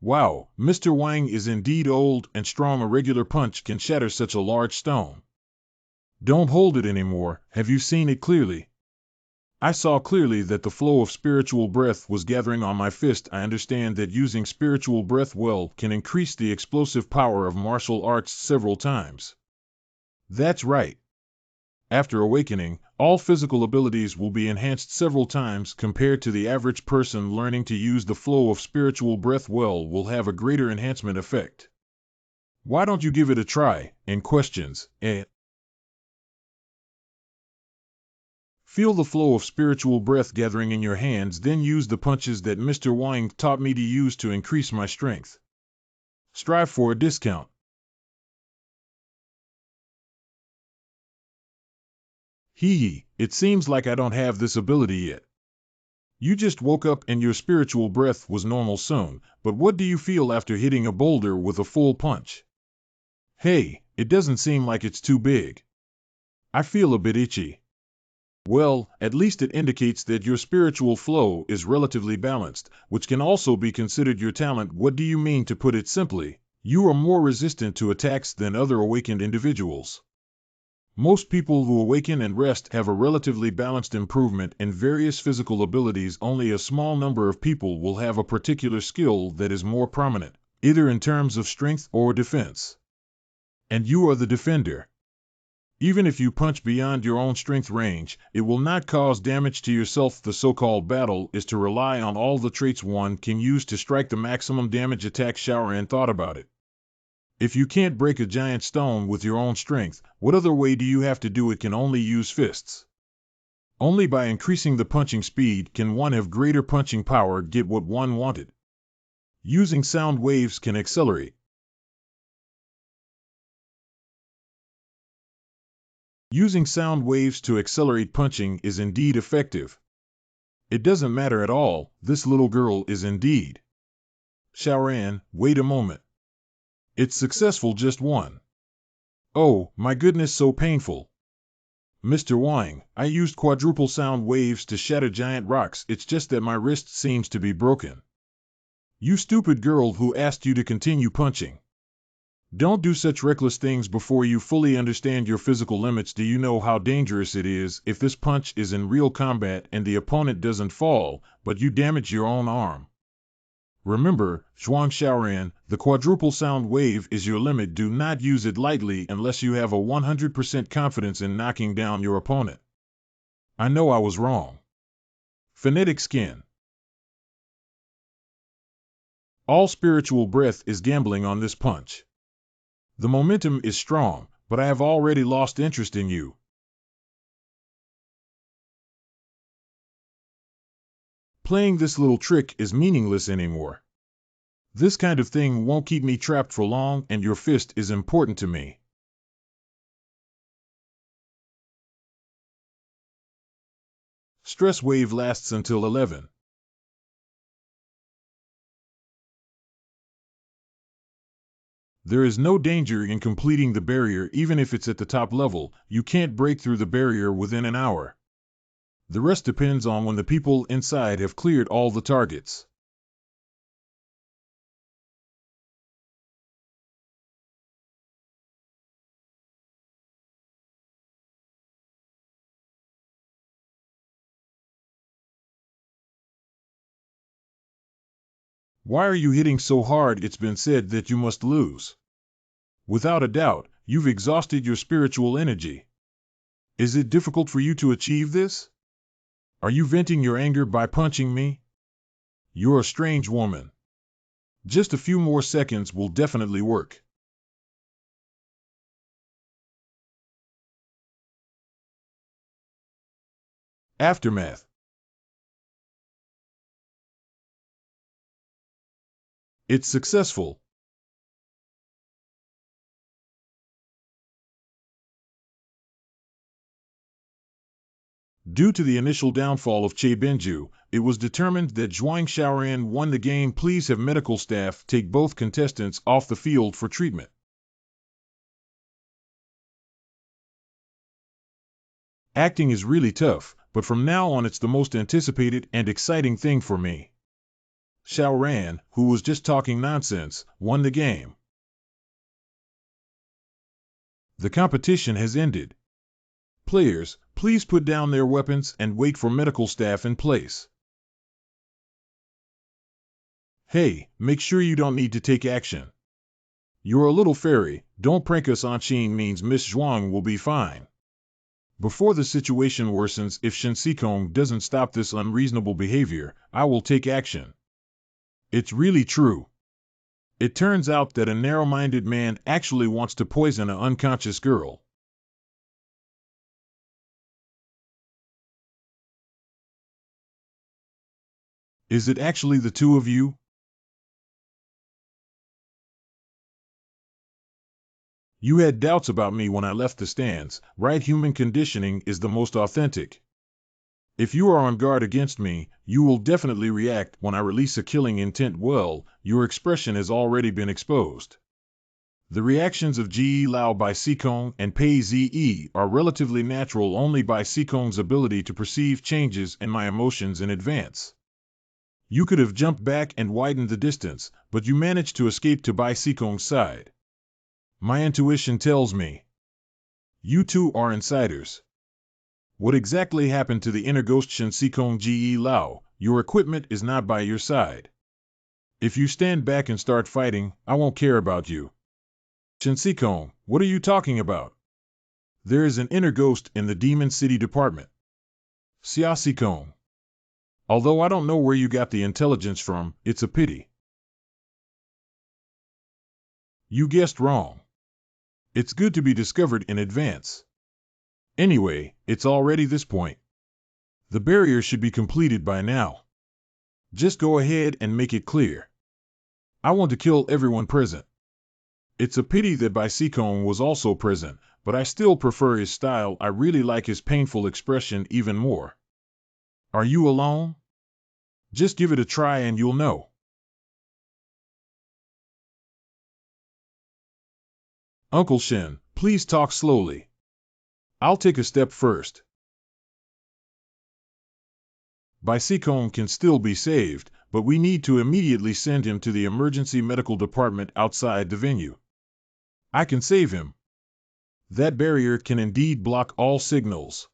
[SPEAKER 1] Wow, Mr. Wang is indeed old and strong. A regular punch can shatter such a large stone. Don't hold it anymore. Have you seen it clearly? I saw clearly that the flow of spiritual breath was gathering on my fist. I understand that using spiritual breath well can increase the explosive power of martial arts several times. That's right. After awakening, all physical abilities will be enhanced several times. Compared to the average person, learning to use the flow of spiritual breath well will have a greater enhancement effect. Why don't you give it a try? And questions, Feel the flow of spiritual breath gathering in your hands, then use the punches that Mr. Wang taught me to use to increase my strength. Strive for a discount. Hee, it seems like I don't have this ability yet. You just woke up and your spiritual breath was normal soon, but what do you feel after hitting a boulder with a full punch? Hey, it doesn't seem like it's too big. I feel a bit itchy. Well, at least it indicates that your spiritual flow is relatively balanced, which can also be considered your talent. What do you mean? To put it simply, you are more resistant to attacks than other awakened individuals. Most people who awaken and rest have a relatively balanced improvement in various physical abilities. Only a small number of people will have a particular skill that is more prominent, either in terms of strength or defense. And you are the defender. Even if you punch beyond your own strength range, it will not cause damage to yourself. The so-called battle is to rely on all the traits one can use to strike the maximum damage. Attack. Xiaoran thought about it. If you can't break a giant stone with your own strength, what other way do you have to do it? Can only use fists. Only by increasing the punching speed can one have greater punching power, get what one wanted. Using sound waves can accelerate. Using sound waves to accelerate punching is indeed effective. It doesn't matter at all, this little girl is indeed. Xiaoran, wait a moment. It's successful, just one. Oh, my goodness, so painful. Mr. Wang, I used quadruple sound waves to shatter giant rocks. It's just that my wrist seems to be broken. You stupid girl, who asked you to continue punching? Don't do such reckless things before you fully understand your physical limits. Do you know how dangerous it is if this punch is in real combat and the opponent doesn't fall, but you damage your own arm? Remember, Zhuang Xiaoran, the quadruple sound wave is your limit. Do not use it lightly unless you have a 100% confidence in knocking down your opponent. I know I was wrong. Phonetic skin. All spiritual breath is gambling on this punch. The momentum is strong, but I have already lost interest in you. Playing this little trick is meaningless anymore. This kind of thing won't keep me trapped for long, and your fist is important to me. Stress wave lasts until 11. There is no danger in completing the barrier even if it's at the top level. You can't break through the barrier within an hour. The rest depends on when the people inside have cleared all the targets. Why are you hitting so hard? It's been said that you must lose. Without a doubt, you've exhausted your spiritual energy. Is it difficult for you to achieve this? Are you venting your anger by punching me? You're a strange woman. Just a few more seconds will definitely work. Aftermath. It's successful. Due to the initial downfall of Che Benju, it was determined that Zhuang Xiaoran won the game. Please have medical staff take both contestants off the field for treatment. Acting is really tough, but from now on it's the most anticipated and exciting thing for me. Xiaoran, who was just talking nonsense, won the game. The competition has ended. Players, please put down their weapons and wait for medical staff in place. Hey, make sure you don't need to take action. You're a little fairy, don't prank us. Qing means Miss Zhuang will be fine. Before the situation worsens, if Shen Xikong doesn't stop this unreasonable behavior, I will take action. It's really true. It turns out that a narrow-minded man actually wants to poison an unconscious girl. Is it actually the two of you? You had doubts about me when I left the stands, right? Human conditioning is the most authentic. If you are on guard against me, you will definitely react when I release a killing intent. Well, your expression has already been exposed. The reactions of Ji Lao by Xikong and Pei Zi are relatively natural only by Xikong's ability to perceive changes in my emotions in advance. You could have jumped back and widened the distance, but you managed to escape to Bai Xikong's side. My intuition tells me you two are insiders. What exactly happened to the inner ghost Shen Xikong Ji Lao? Your equipment is not by your side. If you stand back and start fighting, I won't care about you. Shen Xikong, what are you talking about? There is an inner ghost in the Demon City Department. Xia Xikong. Although I don't know where you got the intelligence from, it's a pity. You guessed wrong. It's good to be discovered in advance. Anyway, it's already this point. The barrier should be completed by now. Just go ahead and make it clear. I want to kill everyone present. It's a pity that Bai Xikong was also present, but I still prefer his style. I really like his painful expression even more. Are you alone? Just give it a try and you'll know. Uncle Shen, please talk slowly. I'll take a step first. Bai Xikong can still be saved, but we need to immediately send him to the emergency medical department outside the venue. I can save him. That barrier can indeed block all signals.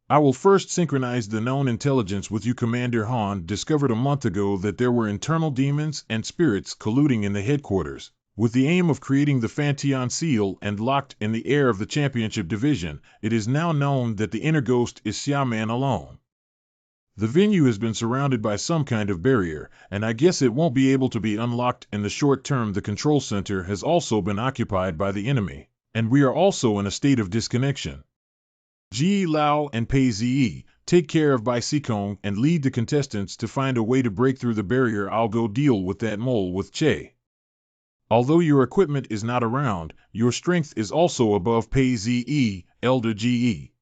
[SPEAKER 1] I will first synchronize the known intelligence with you. Commander Han discovered a month ago that there were internal demons and spirits colluding in the headquarters, with the aim of creating the Fantian seal and locked in the air of the championship division. It is now known that the inner ghost is Xiaoman alone. The venue has been surrounded by some kind of barrier, and I guess it won't be able to be unlocked in the short term. The control center has also been occupied by the enemy, and we are also in a state of disconnection. Ji Lao and Pei Zi, take care of Bai Xikong and lead the contestants to find a way to break through the barrier. I'll go deal with that mole with Che. Although your equipment is not around, your strength is also above Pei Zi, Elder Ge.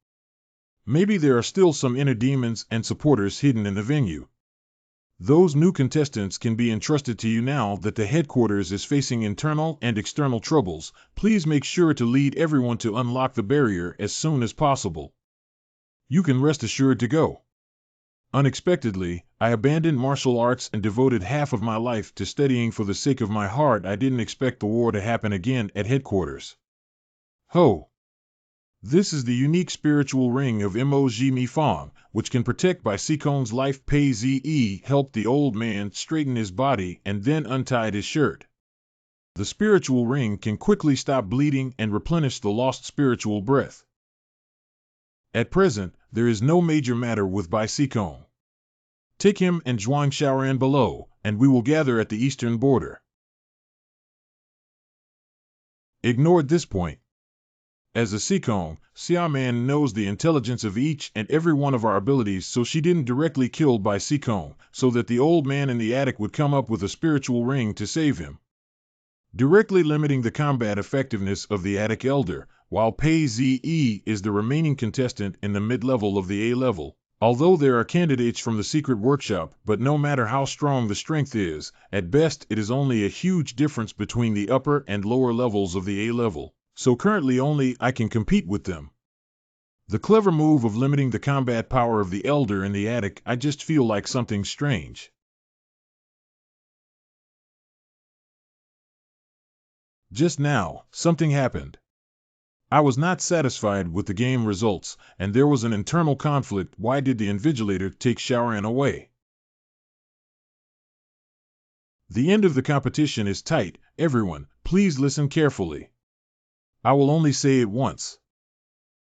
[SPEAKER 1] Maybe there are still some inner demons and supporters hidden in the venue. Those new contestants can be entrusted to you now that the headquarters is facing internal and external troubles. Please make sure to lead everyone to unlock the barrier as soon as possible. You can rest assured to go. Unexpectedly, I abandoned martial arts and devoted half of my life to studying for the sake of my heart. I didn't expect the war to happen again at headquarters. Ho! This is the unique spiritual ring of Emoji Mi Fong, which can protect by Sikong's life. Pei Ze helped the old man straighten his body and then untied his shirt. The spiritual ring can quickly stop bleeding and replenish the lost spiritual breath. At present, there is no major matter with Bai Sikong. Take him and Zhuang Xiaoran below, and we will gather at the eastern border. Ignored this point. As a Sikong, Xiaoman knows the intelligence of each and every one of our abilities, so she didn't directly kill Bai Sikong, so that the old man in the attic would come up with a spiritual ring to save him, directly limiting the combat effectiveness of the attic elder, while Pei Ze is the remaining contestant in the mid-level of the A level. Although there are candidates from the secret workshop, but no matter how strong the strength is, at best it is only a huge difference between the upper and lower levels of the A level. So currently only I can compete with them. The clever move of limiting the combat power of the elder in the attic, I just feel like something strange. Just now, something happened. I was not satisfied with the game results, and there was an internal conflict. Why did the Invigilator take Xiaoran away? The end of the competition is tight. Everyone, please listen carefully. I will only say it once.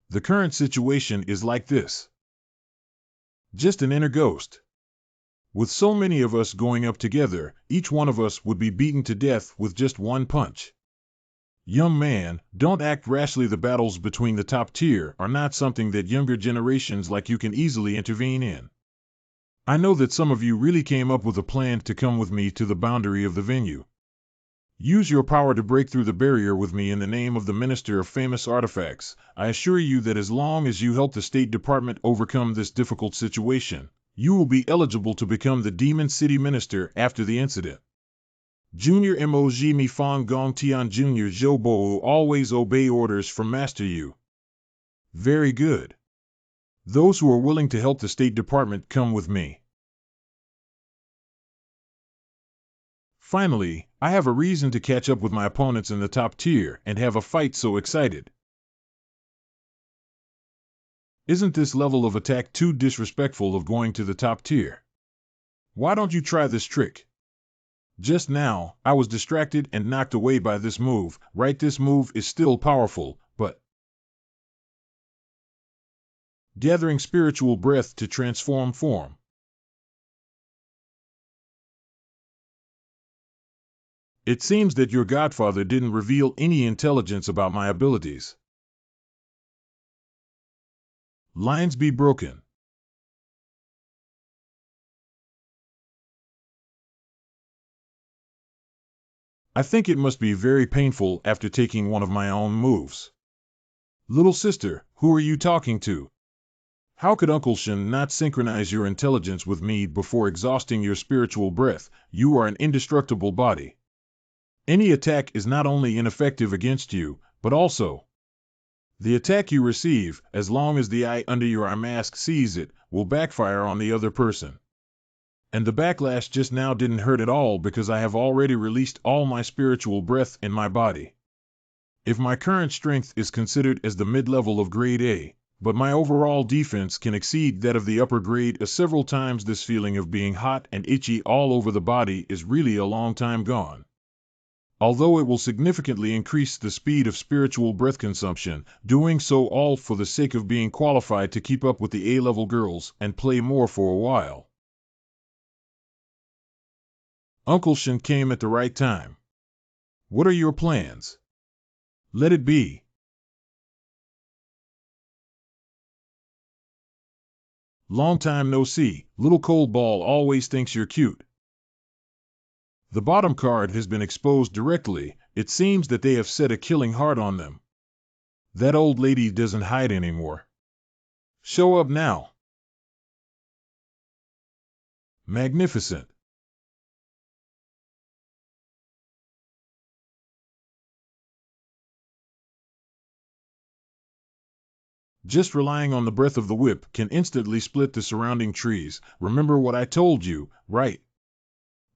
[SPEAKER 1] The current situation is like this. Just an inner ghost. With so many of us going up together, each one of us would be beaten to death with just one punch. Young man, don't act rashly. The battles between the top tier are not something that younger generations like you can easily intervene in. I know that some of you really came up with a plan to come with me to the boundary of the venue. Use your power to break through the barrier with me in the name of the Minister of Famous Artifacts. I assure you that as long as you help the State Department overcome this difficult situation, you will be eligible to become the Demon City Minister after the incident. Junior Emoji Mi Fong Gong Tian Junior Zhou Bo always obey orders from Master Yu. Very good. Those who are willing to help the State Department come with me. Finally, I have a reason to catch up with my opponents in the top tier and have a fight. So excited. Isn't this level of attack too disrespectful of going to the top tier? Why don't you try this trick? Just now, I was distracted and knocked away by this move. Right, this move is still powerful, but gathering spiritual breath to transform form. It seems that your godfather didn't reveal any intelligence about my abilities. Lines be broken. I think it must be very painful after taking one of my own moves. Little sister, who are you talking to? How could Uncle Shen not synchronize your intelligence with me before exhausting your spiritual breath? You are an indestructible body. Any attack is not only ineffective against you, but also the attack you receive, as long as the eye under your eye mask sees it, will backfire on the other person. And the backlash just now didn't hurt at all because I have already released all my spiritual breath in my body. If my current strength is considered as the mid-level of grade A, but my overall defense can exceed that of the upper grade several times, this feeling of being hot and itchy all over the body is really a long time gone. Although it will significantly increase the speed of spiritual breath consumption, doing so all for the sake of being qualified to keep up with the A-level girls and play more for a while. Uncle Shen came at the right time. What are your plans? Let it be. Long time no see, little cold ball always thinks you're cute. The bottom card has been exposed directly. It seems that they have set a killing heart on them. That old lady doesn't hide anymore. Show up now. Magnificent. Just relying on the breath of the whip can instantly split the surrounding trees. Remember what I told you, right?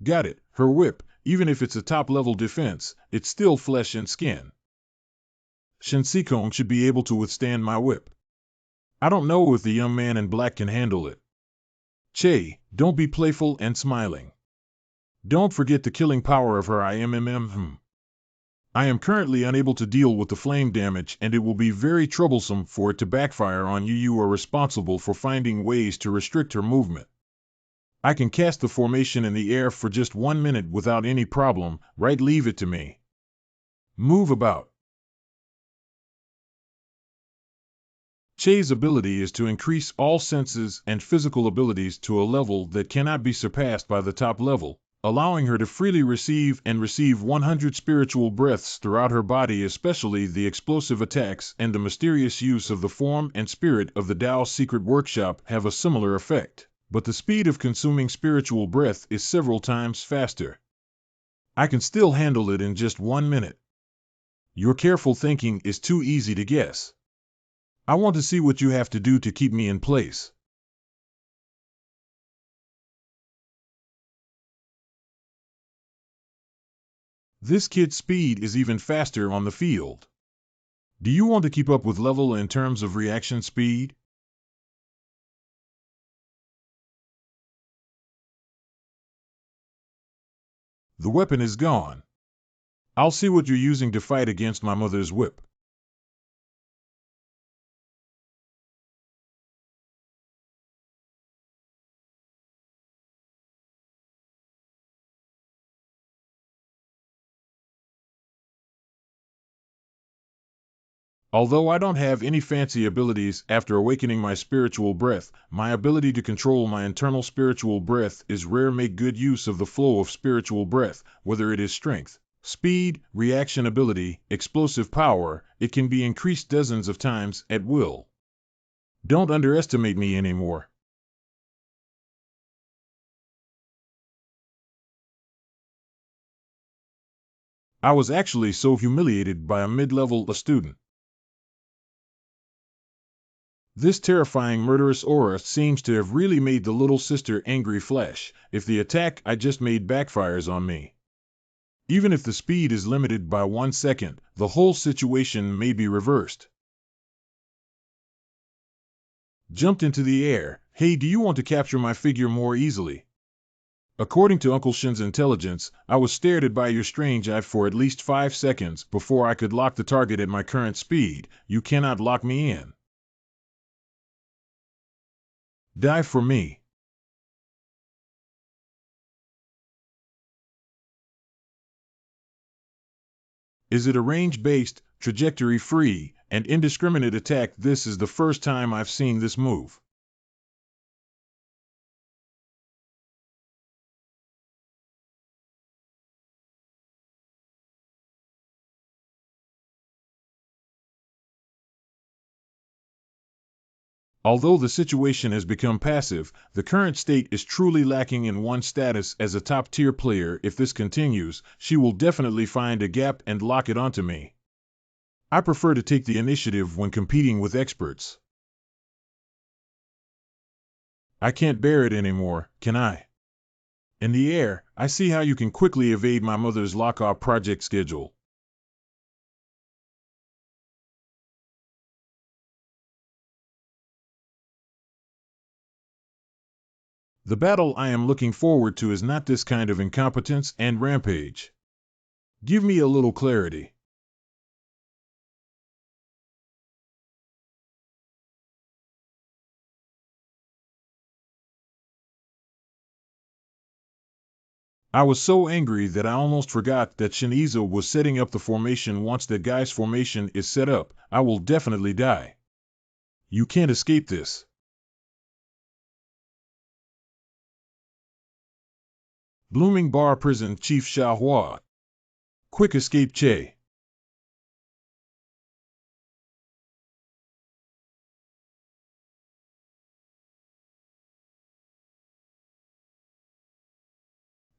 [SPEAKER 1] Got it. Her whip, even if it's a top-level defense, it's still flesh and skin. Shinseikong should be able to withstand my whip. I don't know if the young man in black can handle it. Che, don't be playful and smiling. Don't forget the killing power of her IMMM. I am currently unable to deal with the flame damage, and it will be very troublesome for it to backfire on you. You are responsible for finding ways to restrict her movement. I can cast the formation in the air for just 1 minute without any problem, right? Leave it to me. Move about. Che's ability is to increase all senses and physical abilities to a level that cannot be surpassed by the top level, allowing her to freely receive 100 spiritual breaths throughout her body. Especially the explosive attacks and the mysterious use of the form and spirit of the Tao's secret workshop have a similar effect, but the speed of consuming spiritual breath is several times faster. I can still handle it in just 1 minute. Your careful thinking is too easy to guess. I want to see what you have to do to keep me in place. This kid's speed is even faster on the field. Do you want to keep up with level in terms of reaction speed? The weapon is gone. I'll see what you're using to fight against my mother's whip. Although I don't have any fancy abilities after awakening my spiritual breath, my ability to control my internal spiritual breath is rare. Make good use of the flow of spiritual breath, whether it is strength, speed, reaction ability, explosive power. It can be increased dozens of times at will. Don't underestimate me anymore. I was actually so humiliated by a mid-level student. This terrifying murderous aura seems to have really made the little sister angry. Flash, if the attack I just made backfires on me. Even if the speed is limited by 1 second, the whole situation may be reversed. Jumped into the air. Hey, do you want to capture my figure more easily? According to Uncle Shin's intelligence, I was stared at by your strange eye for at least 5 seconds before I could lock the target at my current speed. You cannot lock me in. Die for me. Is it a range-based, trajectory-free, and indiscriminate attack? This is the first time I've seen this move. Although the situation has become passive, the current state is truly lacking in one's status as a top-tier player. If this continues, she will definitely find a gap and lock it onto me. I prefer to take the initiative when competing with experts. I can't bear it anymore, can I? In the air, I see how you can quickly evade my mother's lockout project schedule. The battle I am looking forward to is not this kind of incompetence and rampage. Give me a little clarity. I was so angry that I almost forgot that Shiniza was setting up the formation. Once that guy's formation is set up, I will definitely die. You can't escape this. Blooming Bar Prison Chief Xiaohua. Quick escape Che.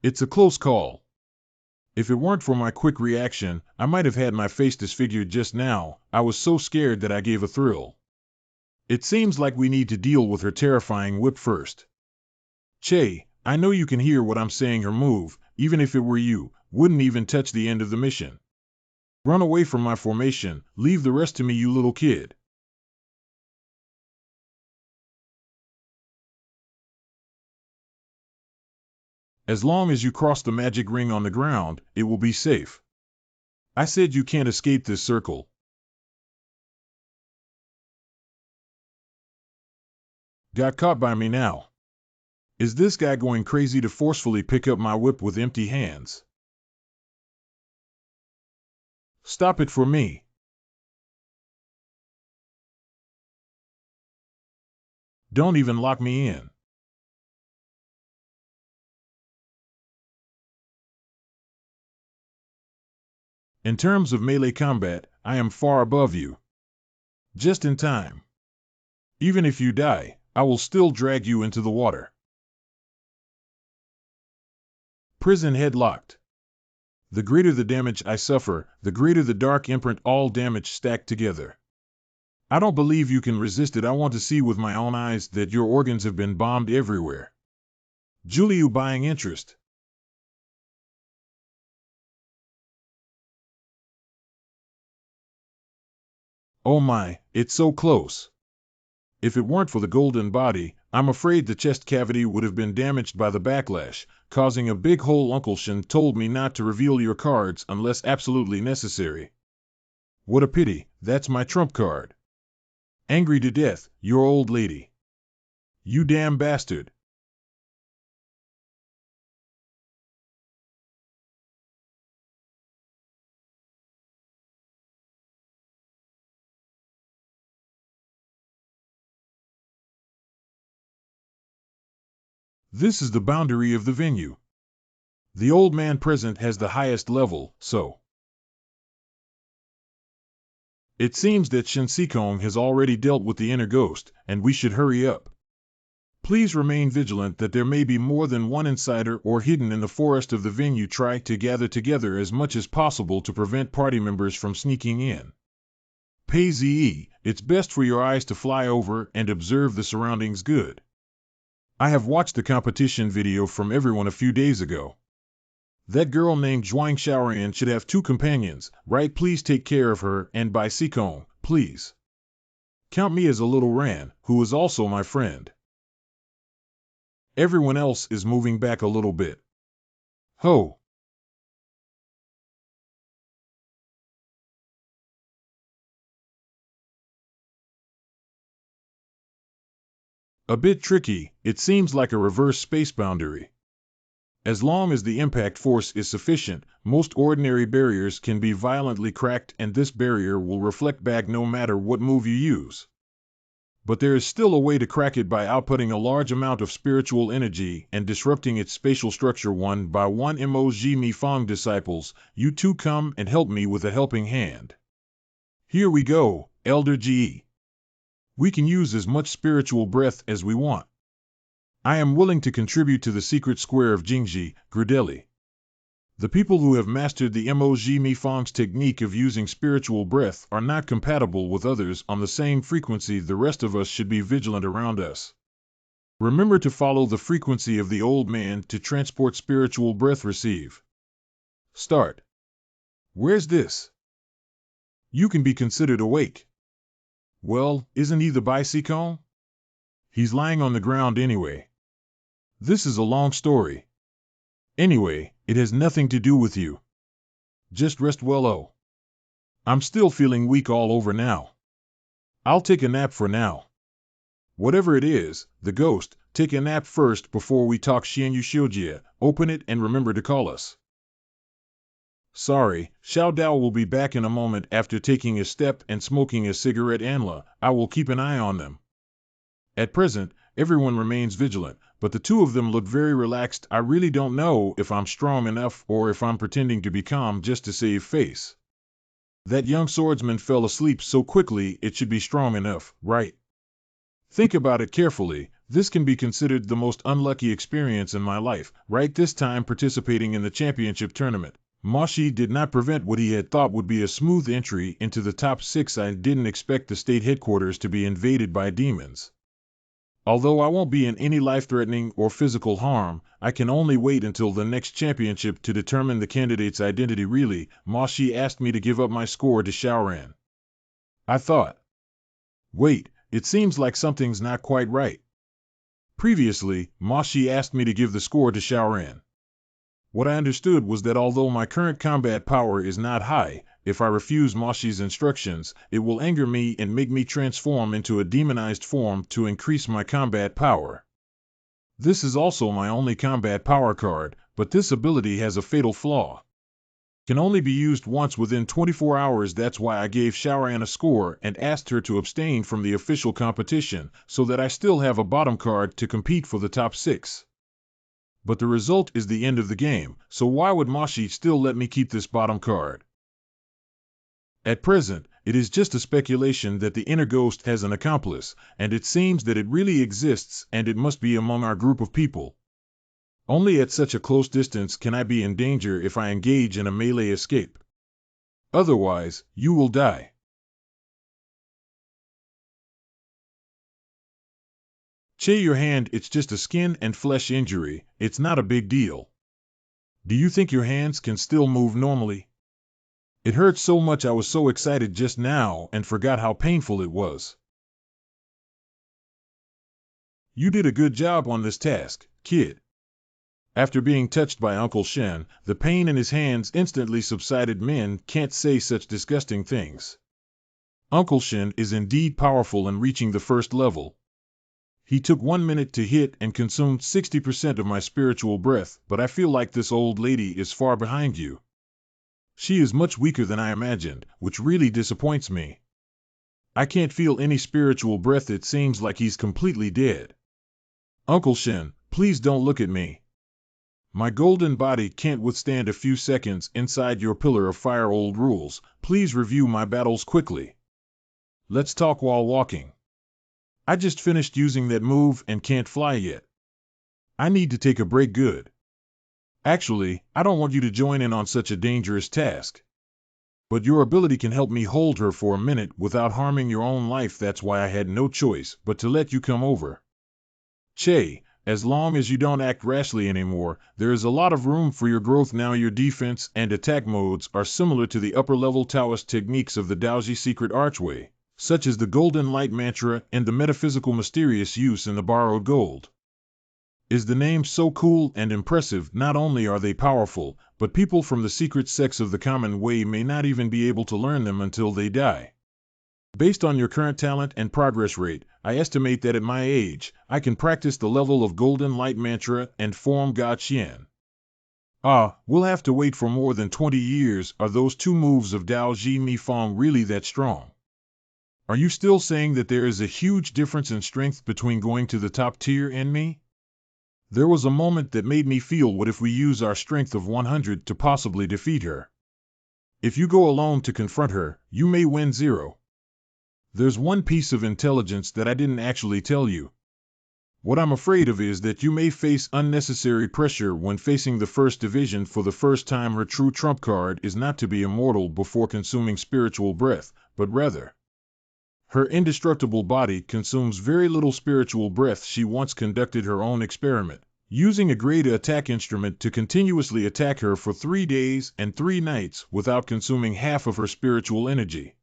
[SPEAKER 1] It's a close call. If it weren't for my quick reaction, I might have had my face disfigured just now. I was so scared that I gave a thrill. It seems like we need to deal with her terrifying whip first. Che, I know you can hear what I'm saying. Her move, even if it were you, wouldn't even touch the end of the mission. Run away from my formation, leave the rest to me, you little kid. As long as you cross the magic ring on the ground, it will be safe. I said you can't escape this circle. Got caught by me now. Is this guy going crazy to forcefully pick up my whip with empty hands? Stop it for me. Don't even lock me in. In terms of melee combat, I am far above you. Just in time. Even if you die, I will still drag you into the water. Prison headlocked. The greater the damage I suffer, the greater the dark imprint, all damage stacked together. I don't believe you can resist it. I want to see with my own eyes that your organs have been bombed everywhere. Juliu buying interest. Oh my, it's so close. If it weren't for the golden body, I'm afraid the chest cavity would have been damaged by the backlash, causing a big hole. Uncle Shen told me not to reveal your cards unless absolutely necessary. What a pity, that's my trump card. Angry to death, your old lady. You damn bastard. This is the boundary of the venue. The old man present has the highest level, so. It seems that Shen Sikong has already dealt with the inner ghost, and we should hurry up. Please remain vigilant that there may be more than one insider or hidden in the forest of the venue. Try to gather together as much as possible to prevent party members from sneaking in. Pei Zi, it's best for your eyes to fly over and observe the surroundings good. I have watched the competition video from everyone a few days ago. That girl named Zhuang Xiaoran should have 2 companions, right? Please take care of her, and by Sikong, please. Count me as a little Ran, who is also my friend. Everyone else is moving back a little bit. Ho! A bit tricky, it seems like a reverse space boundary. As long as the impact force is sufficient, most ordinary barriers can be violently cracked, and this barrier will reflect back no matter what move you use. But there is still a way to crack it by outputting a large amount of spiritual energy and disrupting its spatial structure one by one. Emoji Mi Fong disciples, you too come and help me with a helping hand. Here we go, Elder Ge. We can use as much spiritual breath as we want. I am willing to contribute to the secret square of Jingji, Grudelli. The people who have mastered the Emoji Mi Fong's technique of using spiritual breath are not compatible with others on the same frequency. The rest of us should be vigilant around us. Remember to follow the frequency of the old man to transport spiritual breath. Receive. Start. Where's this? You can be considered awake. Well, isn't he the bicycle? He's lying on the ground anyway. This is a long story. Anyway, it has nothing to do with you. Just rest well. Oh. I'm still feeling weak all over now. I'll take a nap for now. Whatever it is, the ghost, take a nap first before we talk. Xianyu Xiujie, open it and remember to call us. Sorry, Xiao Dao will be back in a moment. After taking a step and smoking a cigarette. Anla, I will keep an eye on them. At present, everyone remains vigilant, but the 2 of them look very relaxed. I really don't know if I'm strong enough or if I'm pretending to be calm just to save face. That young swordsman fell asleep so quickly, it should be strong enough, right? Think about it carefully. This can be considered the most unlucky experience in my life, right this time participating in the championship tournament. Moshi did not prevent what he had thought would be a smooth entry into the top 6. I didn't expect the state headquarters to be invaded by demons. Although I won't be in any life-threatening or physical harm, I can only wait until the next championship to determine the candidate's identity. Really, Moshi asked me to give up my score to Shaoran. I thought, wait, it seems like something's not quite right. Previously, Moshi asked me to give the score to Shaoran. What I understood was that although my current combat power is not high, if I refuse Moshi's instructions, it will anger me and make me transform into a demonized form to increase my combat power. This is also my only combat power card, but this ability has a fatal flaw. Can only be used once within 24 hours. That's why I gave Shaoran a score and asked her to abstain from the official competition, so that I still have a bottom card to compete for the top 6. But the result is the end of the game, so why would Moshi still let me keep this bottom card? At present, it is just a speculation that the inner ghost has an accomplice, and it seems that it really exists, and it must be among our group of people. Only at such a close distance can I be in danger if I engage in a melee escape. Otherwise, you will die. Che your hand, it's just a skin and flesh injury, it's not a big deal. Do you think your hands can still move normally? It hurt so much. I was so excited just now and forgot how painful it was. You did a good job on this task, kid. After being touched by Uncle Shen, the pain in his hands instantly subsided. Men can't say such disgusting things. Uncle Shen is indeed powerful in reaching the first level. He took 1 minute to hit and consumed 60% of my spiritual breath, but I feel like this old lady is far behind you. She is much weaker than I imagined, which really disappoints me. I can't feel any spiritual breath. It seems like he's completely dead. Uncle Shen, please don't look at me. My golden body can't withstand a few seconds inside your pillar of fire. Old rules, please review my battles quickly. Let's talk while walking. I just finished using that move and can't fly yet. I need to take a break. Good. Actually, I don't want you to join in on such a dangerous task. But your ability can help me hold her for a minute without harming your own life. That's why I had no choice but to let you come over. Che, as long as you don't act rashly anymore, there is a lot of room for your growth now. Your defense and attack modes are similar to the upper-level Taoist techniques of the Daoji secret archway, such as the Golden Light Mantra and the metaphysical mysterious use in the borrowed gold. Is the name so cool and impressive? Not only are they powerful, but people from the secret sects of the common way may not even be able to learn them until they die. Based on your current talent and progress rate, I estimate that at my age, I can practice the level of Golden Light Mantra and form God Xian. We'll have to wait for more than 20 years. Are those 2 moves of Dao Ji Mi Fong really that strong? Are you still saying that there is a huge difference in strength between going to the top tier and me? There was a moment that made me feel, what if we use our strength of 100 to possibly defeat her? If you go alone to confront her, you may win 0. There's one piece of intelligence that I didn't actually tell you. What I'm afraid of is that you may face unnecessary pressure when facing the first division for the first time. Her true trump card is not to be immortal before consuming spiritual breath, but rather, her indestructible body consumes very little spiritual breath. She once conducted her own experiment, using a great attack instrument to continuously attack her for 3 days and 3 nights without consuming half of her spiritual energy.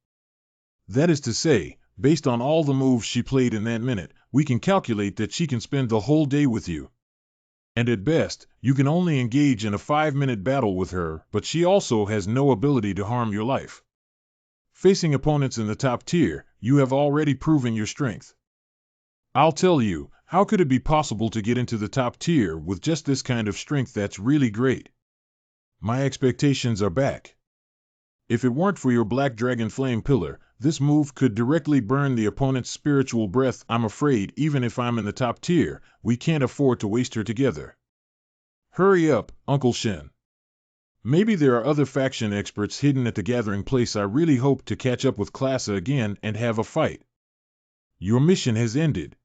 [SPEAKER 1] That is to say, based on all the moves she played in that minute, we can calculate that she can spend the whole day with you. And at best, you can only engage in a 5-minute battle with her, but she also has no ability to harm your life. Facing opponents in the top tier, you have already proven your strength. I'll tell you, how could it be possible to get into the top tier with just this kind of strength? That's really great. My expectations are back. If it weren't for your Black Dragon Flame Pillar, this move could directly burn the opponent's spiritual breath. I'm afraid even if I'm in the top tier, we can't afford to waste her together. Hurry up, Uncle Shen. Maybe there are other faction experts hidden at the gathering place. I really hope to catch up with Klasa again and have a fight. Your mission has ended.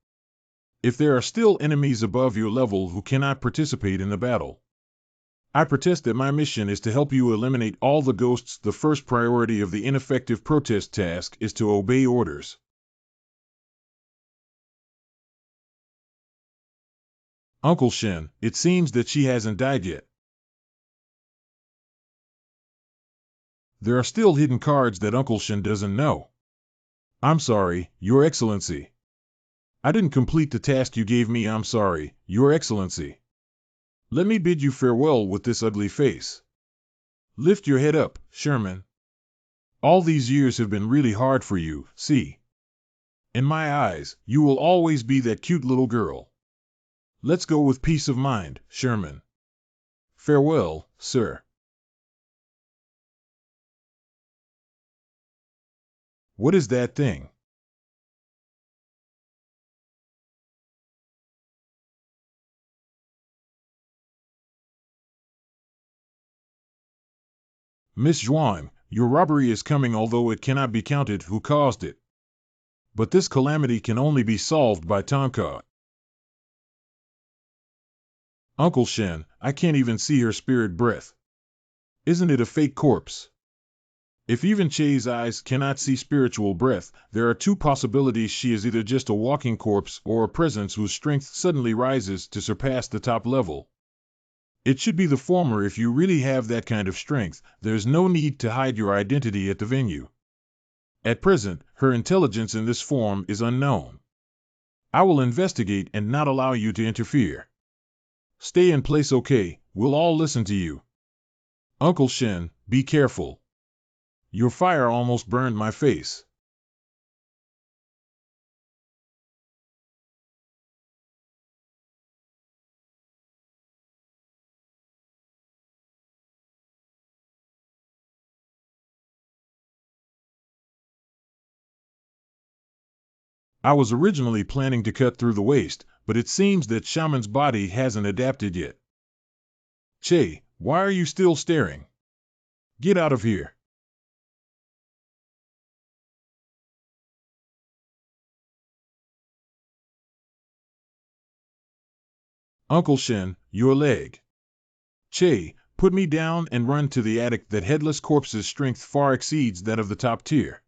[SPEAKER 1] if there are still enemies above your level who cannot participate in the battle. I protest that my mission is to help you eliminate all the ghosts. The first priority of the ineffective protest task is to obey orders. Uncle Shen, it seems that she hasn't died yet. There are still hidden cards that Uncle Shen doesn't know. I'm sorry, Your Excellency. I didn't complete the task you gave me. I'm sorry, Your Excellency. Let me bid you farewell with this ugly face. Lift your head up, Sherman. All these years have been really hard for you, see. In my eyes, you will always be that cute little girl. Let's go with peace of mind, Sherman. Farewell, sir. What is that thing? Miss Zhuang, your robbery is coming, although it cannot be counted who caused it. But this calamity can only be solved by Tonka. Uncle Shen, I can't even see her spirit breath. Isn't it a fake corpse? If even Che's eyes cannot see spiritual breath, there are two possibilities. She is either just a walking corpse or a presence whose strength suddenly rises to surpass the top level. It should be the former. If you really have that kind of strength, there's no need to hide your identity at the venue. At present, her intelligence in this form is unknown. I will investigate and not allow you to interfere. Stay in place, okay? We'll all listen to you. Uncle Shen, be careful. Your fire almost burned my face. I was originally planning to cut through the waist, but it seems that Shaman's body hasn't adapted yet. Che, why are you still staring? Get out of here. Uncle Shen, your leg. Che, put me down and run to the attic. That headless corpse's strength far exceeds that of the top tier.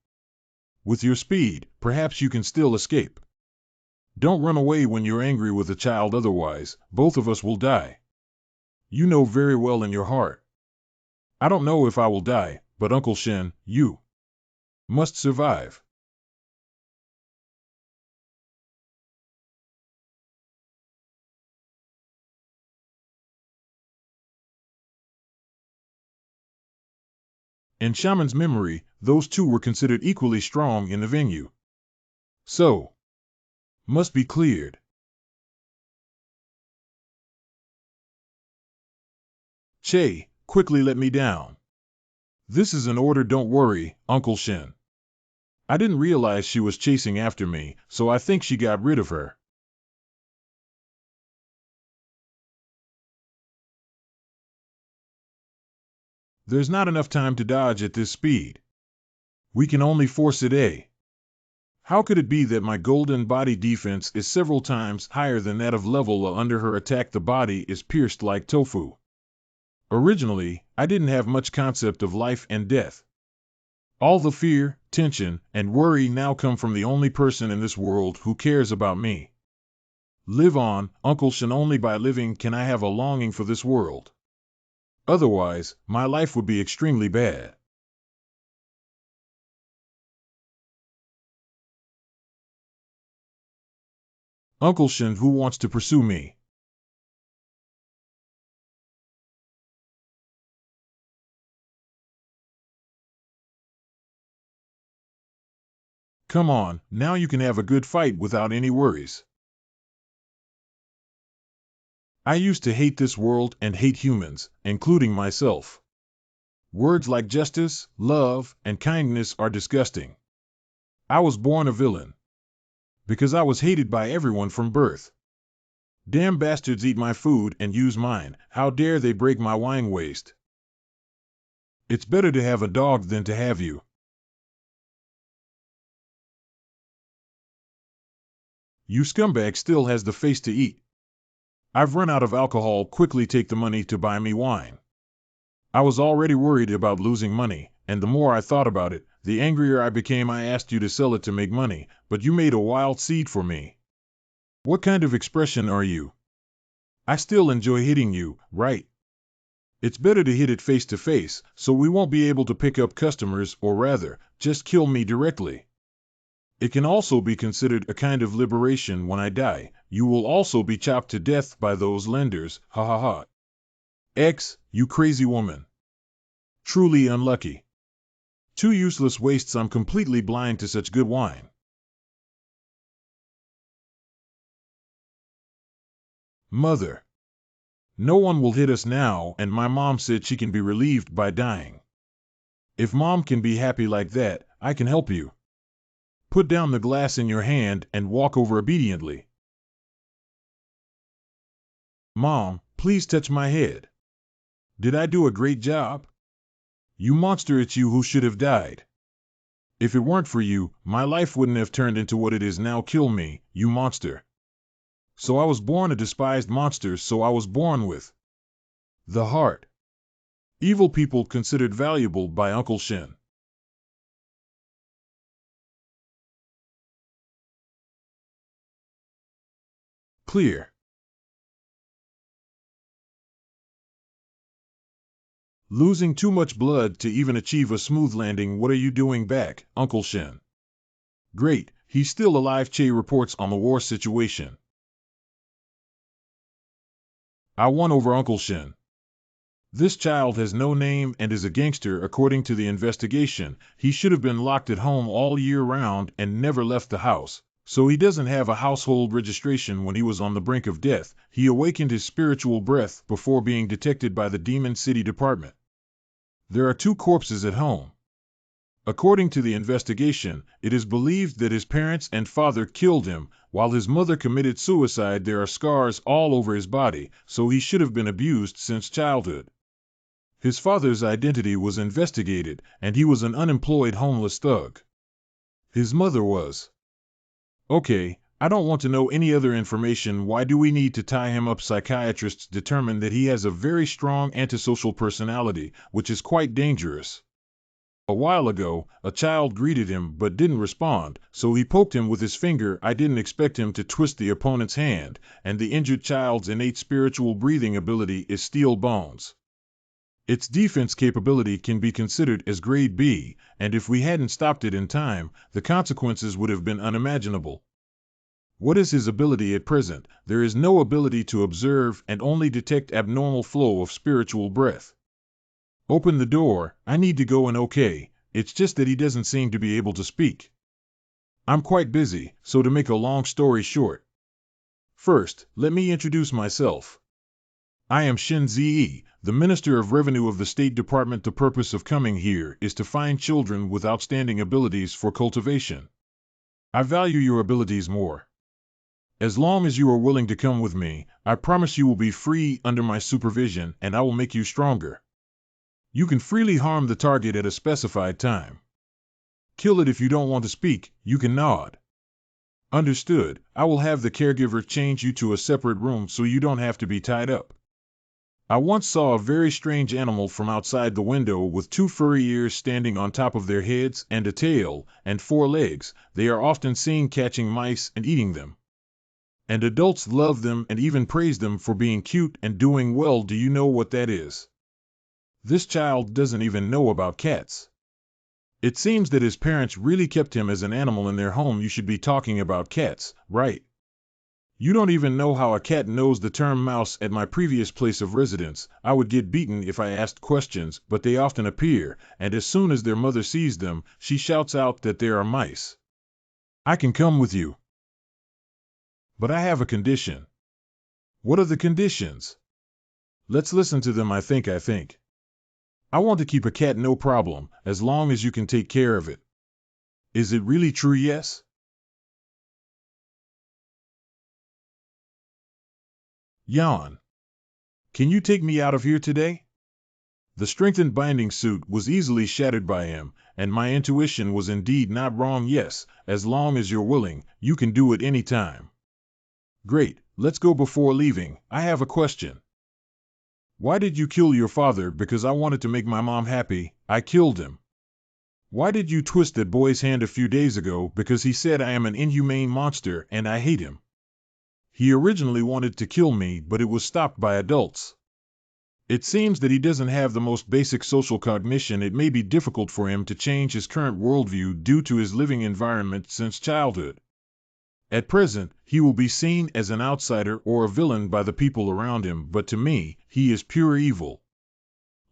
[SPEAKER 1] With your speed, perhaps you can still escape. Don't run away when you're angry with a child, otherwise, both of us will die. You know very well in your heart. I don't know if I will die, but Uncle Shen, you must survive. In Shaman's memory, those two were considered equally strong in the venue. So, must be cleared. Che, quickly let me down. This is an order. Don't worry, Uncle Shen. I didn't realize she was chasing after me, so I think she got rid of her. There's not enough time to dodge at this speed. We can only force it, eh? How could it be that my golden body defense is several times higher than that of level A? Under her attack, the body is pierced like tofu. Originally, I didn't have much concept of life and death. All the fear, tension, and worry now come from the only person in this world who cares about me. Live on, Uncle Shen. Only by living can I have a longing for this world. Otherwise, my life would be extremely bad. Uncle Shen, who wants to pursue me? Come on, now you can have a good fight without any worries. I used to hate this world and hate humans, including myself. Words like justice, love, and kindness are disgusting. I was born a villain. Because I was hated by everyone from birth. Damn bastards eat my food and use mine. How dare they break my wine waste? It's better to have a dog than to have you. You scumbag still has the face to eat. I've run out of alcohol. Quickly take the money to buy me wine. I was already worried about losing money, and the more I thought about it, the angrier I became. I asked you to sell it to make money, but you made a wild seed for me. What kind of expression are you? I still enjoy hitting you, right? It's better to hit it face to face, so we won't be able to pick up customers, or rather, just kill me directly. It can also be considered a kind of liberation. When I die, you will also be chopped to death by those lenders, ha ha ha. X, you crazy woman. Truly unlucky. Two useless wastes. I'm completely blind to such good wine. Mother. No one will hit us now, and my mom said she can be relieved by dying. If mom can be happy like that, I can help you. Put down the glass in your hand and walk over obediently. Mom, please touch my head. Did I do a great job? You monster, it's you who should have died. If it weren't for you, my life wouldn't have turned into what it is now. Kill me, you monster. So I was born a despised monster, so I was born with the heart. Evil people considered valuable by Uncle Shin. Clear. Losing too much blood to even achieve a smooth landing. What are you doing back, Uncle Shin? Great, he's still alive. Che reports on the war situation. I won over Uncle Shin. This child has no name and is a gangster. According to the investigation, he should have been locked at home all year round and never left the house. So he doesn't have a household registration. When he was on the brink of death, he awakened his spiritual breath before being detected by the Demon City Department. There are 2 corpses at home. According to the investigation, it is believed that his parents and father killed him, while his mother committed suicide. There are scars all over his body, so he should have been abused since childhood. His father's identity was investigated, and he was an unemployed homeless thug. His mother was. Okay, I don't want to know any other information. Why do we need to tie him up? Psychiatrists determined that he has a very strong antisocial personality, which is quite dangerous. A while ago, a child greeted him but didn't respond, so he poked him with his finger. I didn't expect him to twist the opponent's hand, and the injured child's innate spiritual breathing ability is steel bones. Its defense capability can be considered as grade B, and if we hadn't stopped it in time, the consequences would have been unimaginable. What is his ability at present? There is no ability to observe and only detect abnormal flow of spiritual breath. Open the door, I need to go in. Okay, it's just that he doesn't seem to be able to speak. I'm quite busy, so to make a long story short. First, let me introduce myself. I am Shin Zi, the Minister of Revenue of the State Department. The purpose of coming here is to find children with outstanding abilities for cultivation. I value your abilities more. As long as you are willing to come with me, I promise you will be free under my supervision, and I will make you stronger. You can freely harm the target at a specified time. Kill it if you don't want to speak. You can nod. Understood. I will have the caregiver change you to a separate room so you don't have to be tied up. I once saw a very strange animal from outside the window with 2 furry ears standing on top of their heads and a tail and 4 legs. They are often seen catching mice and eating them. And adults love them and even praise them for being cute and doing well. Do you know what that is? This child doesn't even know about cats. It seems that his parents really kept him as an animal in their home. You should be talking about cats, right? You don't even know how a cat knows the term mouse. At my previous place of residence, I would get beaten if I asked questions, but they often appear, and as soon as their mother sees them, she shouts out that there are mice. I can come with you. But I have a condition. What are the conditions? Let's listen to them. I think. I want to keep a cat, no problem, as long as you can take care of it. Is it really true? Yes? Jan. Can you take me out of here today? The strengthened binding suit was easily shattered by him, and my intuition was indeed not wrong. Yes, as long as you're willing, you can do it any time. Great, let's go before leaving. I have a question. Why did you kill your father? Because I wanted to make my mom happy, I killed him. Why did you twist that boy's hand a few days ago? Because he said I am an inhumane monster and I hate him. He originally wanted to kill me, but it was stopped by adults. It seems that he doesn't have the most basic social cognition. It may be difficult for him to change his current worldview due to his living environment since childhood. At present, he will be seen as an outsider or a villain by the people around him, but to me, he is pure evil.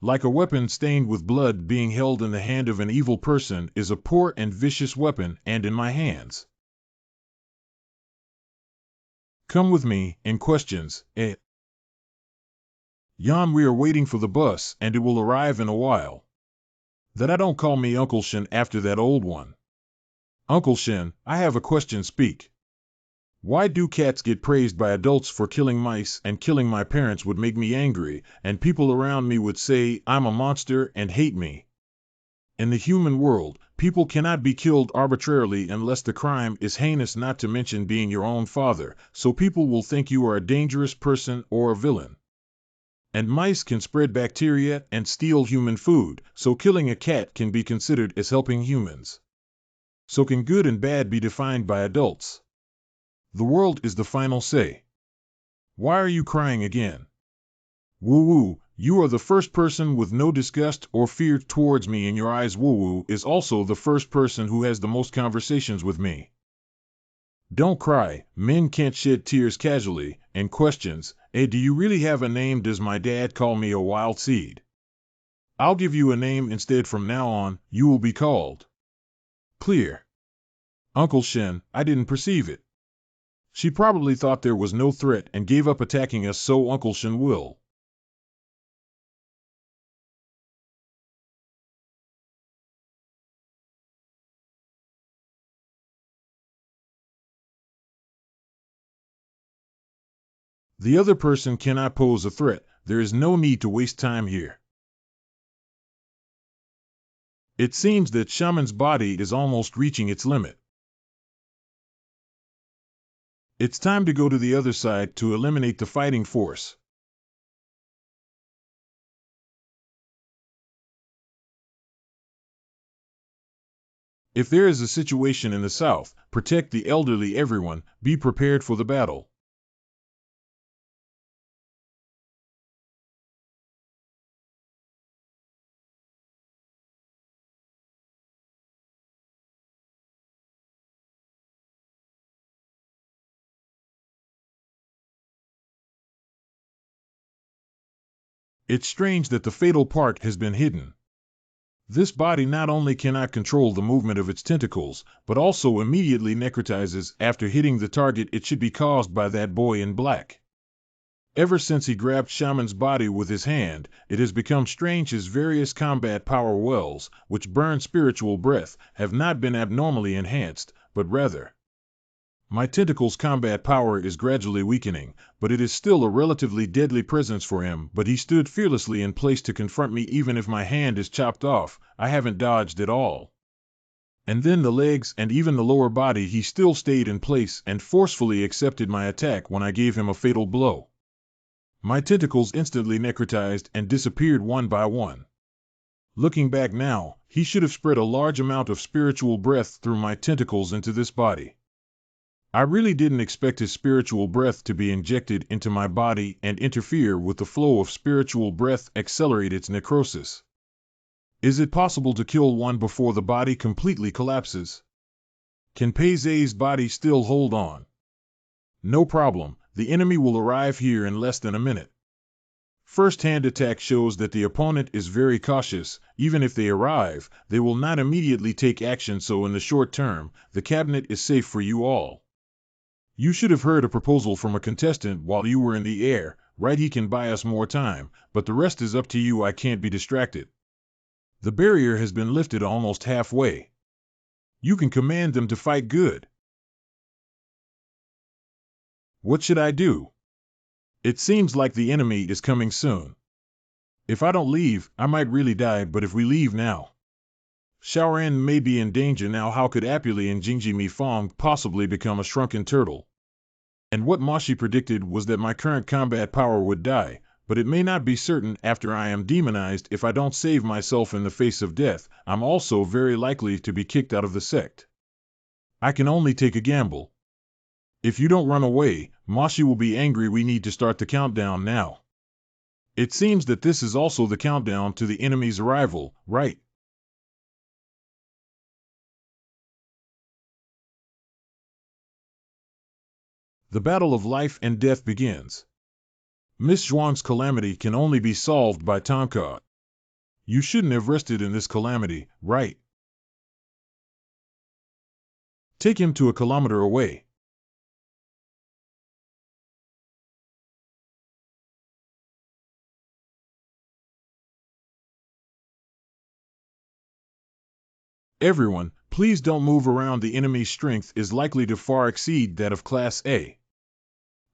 [SPEAKER 1] Like a weapon stained with blood being held in the hand of an evil person is a poor and vicious weapon, and in my hands. Come with me, in questions, Jan, we are waiting for the bus, and it will arrive in a while. That I don't call me Uncle Shin after that old one. Uncle Shin, I have a question, speak. Why do cats get praised by adults for killing mice, and killing my parents would make me angry, and people around me would say I'm a monster and hate me? In the human world, people cannot be killed arbitrarily unless the crime is heinous, not to mention being your own father, so people will think you are a dangerous person or a villain. And mice can spread bacteria and steal human food, so killing a cat can be considered as helping humans. So can good and bad be defined by adults? The world is the final say. Why are you crying again? Woo-woo, you are the first person with no disgust or fear towards me in your eyes. Woo-woo is also the first person who has the most conversations with me. Don't cry, men can't shed tears casually, and questions, do you really have a name? Does my dad call me a wild seed? I'll give you a name instead. From now on, you will be called Clear. Uncle Shin, I didn't perceive it. She probably thought there was no threat and gave up attacking us, so Uncle Shin will. The other person cannot pose a threat. There is no need to waste time here. It seems that Shaman's body is almost reaching its limit. It's time to go to the other side to eliminate the fighting force. If there is a situation in the south, protect the elderly. Everyone, be prepared for the battle. It's strange that the fatal part has been hidden. This body not only cannot control the movement of its tentacles, but also immediately necrotizes after hitting the target. It should be caused by that boy in black. Ever since he grabbed Shaman's body with his hand, it has become strange. His various combat power wells, which burn spiritual breath, have not been abnormally enhanced, but rather. My tentacle's combat power is gradually weakening, but it is still a relatively deadly presence for him. But he stood fearlessly in place to confront me. Even if my hand is chopped off, I haven't dodged at all. And then the legs and even the lower body, he still stayed in place and forcefully accepted my attack when I gave him a fatal blow. My tentacles instantly necrotized and disappeared one by one. Looking back now, he should have spread a large amount of spiritual breath through my tentacles into this body. I really didn't expect his spiritual breath to be injected into my body and interfere with the flow of spiritual breath, accelerate its necrosis. Is it possible to kill one before the body completely collapses? Can Peize's body still hold on? No problem, the enemy will arrive here in less than a minute. First-hand attack shows that the opponent is very cautious. Even if they arrive, they will not immediately take action, so in the short term, the cabinet is safe for you all. You should have heard a proposal from a contestant while you were in the air, right? He can buy us more time, but the rest is up to you. I can't be distracted. The barrier has been lifted almost halfway. You can command them to fight. Good. What should I do? It seems like the enemy is coming soon. If I don't leave, I might really die, but if we leave now, Shaoran may be in danger now. How could Apuli and Jingji Mi Fong possibly become a shrunken turtle? And what Mashi predicted was that my current combat power would die, but it may not be certain after I am demonized. If I don't save myself in the face of death, I'm also very likely to be kicked out of the sect. I can only take a gamble. If you don't run away, Mashi will be angry. We need to start the countdown now. It seems that this is also the countdown to the enemy's arrival, right? The battle of life and death begins. Miss Zhuang's calamity can only be solved by Tonka. You shouldn't have rested in this calamity, right? Take him to a kilometer away. Everyone, please don't move around. The enemy's strength is likely to far exceed that of Class A.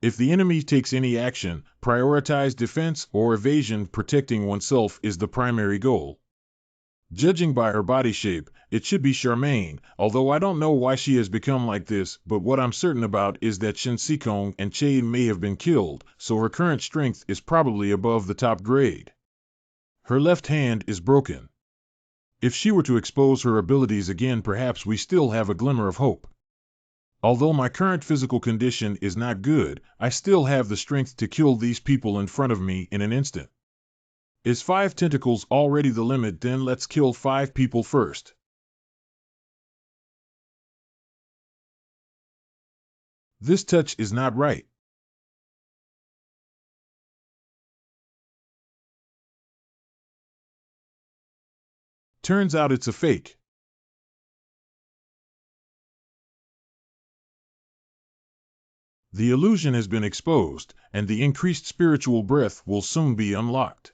[SPEAKER 1] If the enemy takes any action, prioritize defense or evasion. Protecting oneself is the primary goal. Judging by her body shape, it should be Charmaine, although I don't know why she has become like this, but what I'm certain about is that Shin Sikong and Chain may have been killed, so her current strength is probably above the top grade. Her left hand is broken. If she were to expose her abilities again, perhaps we still have a glimmer of hope. Although my current physical condition is not good, I still have the strength to kill these people in front of me in an instant. Is 5 tentacles already the limit? Then let's kill 5 people first. This touch is not right. Turns out it's a fake. The illusion has been exposed, and the increased spiritual breath will soon be unlocked.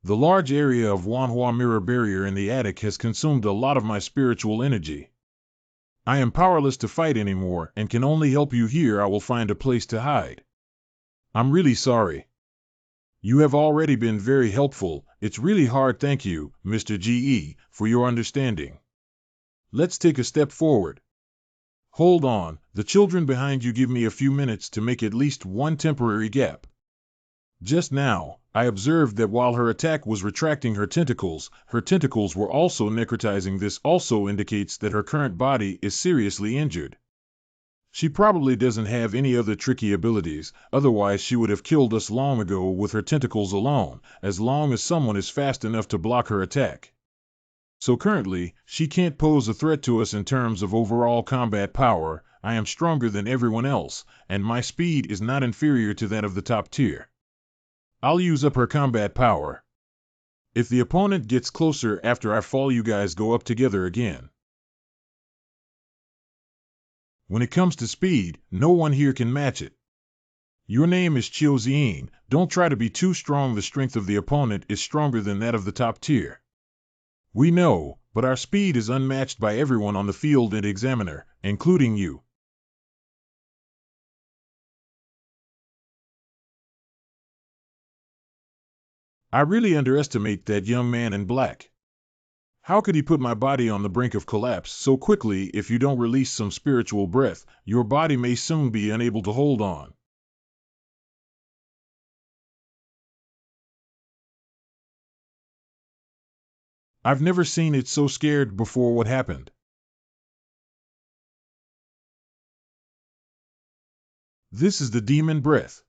[SPEAKER 1] The large area of Wanhua mirror barrier in the attic has consumed a lot of my spiritual energy. I am powerless to fight anymore and can only help you here. I will find a place to hide. I'm really sorry. You have already been very helpful. It's really hard. Thank you, Mr. GE, for your understanding. Let's take a step forward. Hold on, the children behind you. Give me a few minutes to make at least one temporary gap. Just now, I observed that while her attack was retracting her tentacles were also necrotizing. This also indicates that her current body is seriously injured. She probably doesn't have any other tricky abilities, otherwise she would have killed us long ago with her tentacles alone, as long as someone is fast enough to block her attack. So currently, she can't pose a threat to us in terms of overall combat power. I am stronger than everyone else, and my speed is not inferior to that of the top tier. I'll use up her combat power. If the opponent gets closer after I fall, you guys go up together again. When it comes to speed, no one here can match it. Your name is Chiu Zien. Don't try to be too strong. The strength of the opponent is stronger than that of the top tier. We know, but our speed is unmatched by everyone on the field and examiner, including you. I really underestimate that young man in black. How could he put my body on the brink of collapse so quickly? If you don't release some spiritual breath, your body may soon be unable to hold on. I've never seen it so scared before. What happened? This is the demon breath.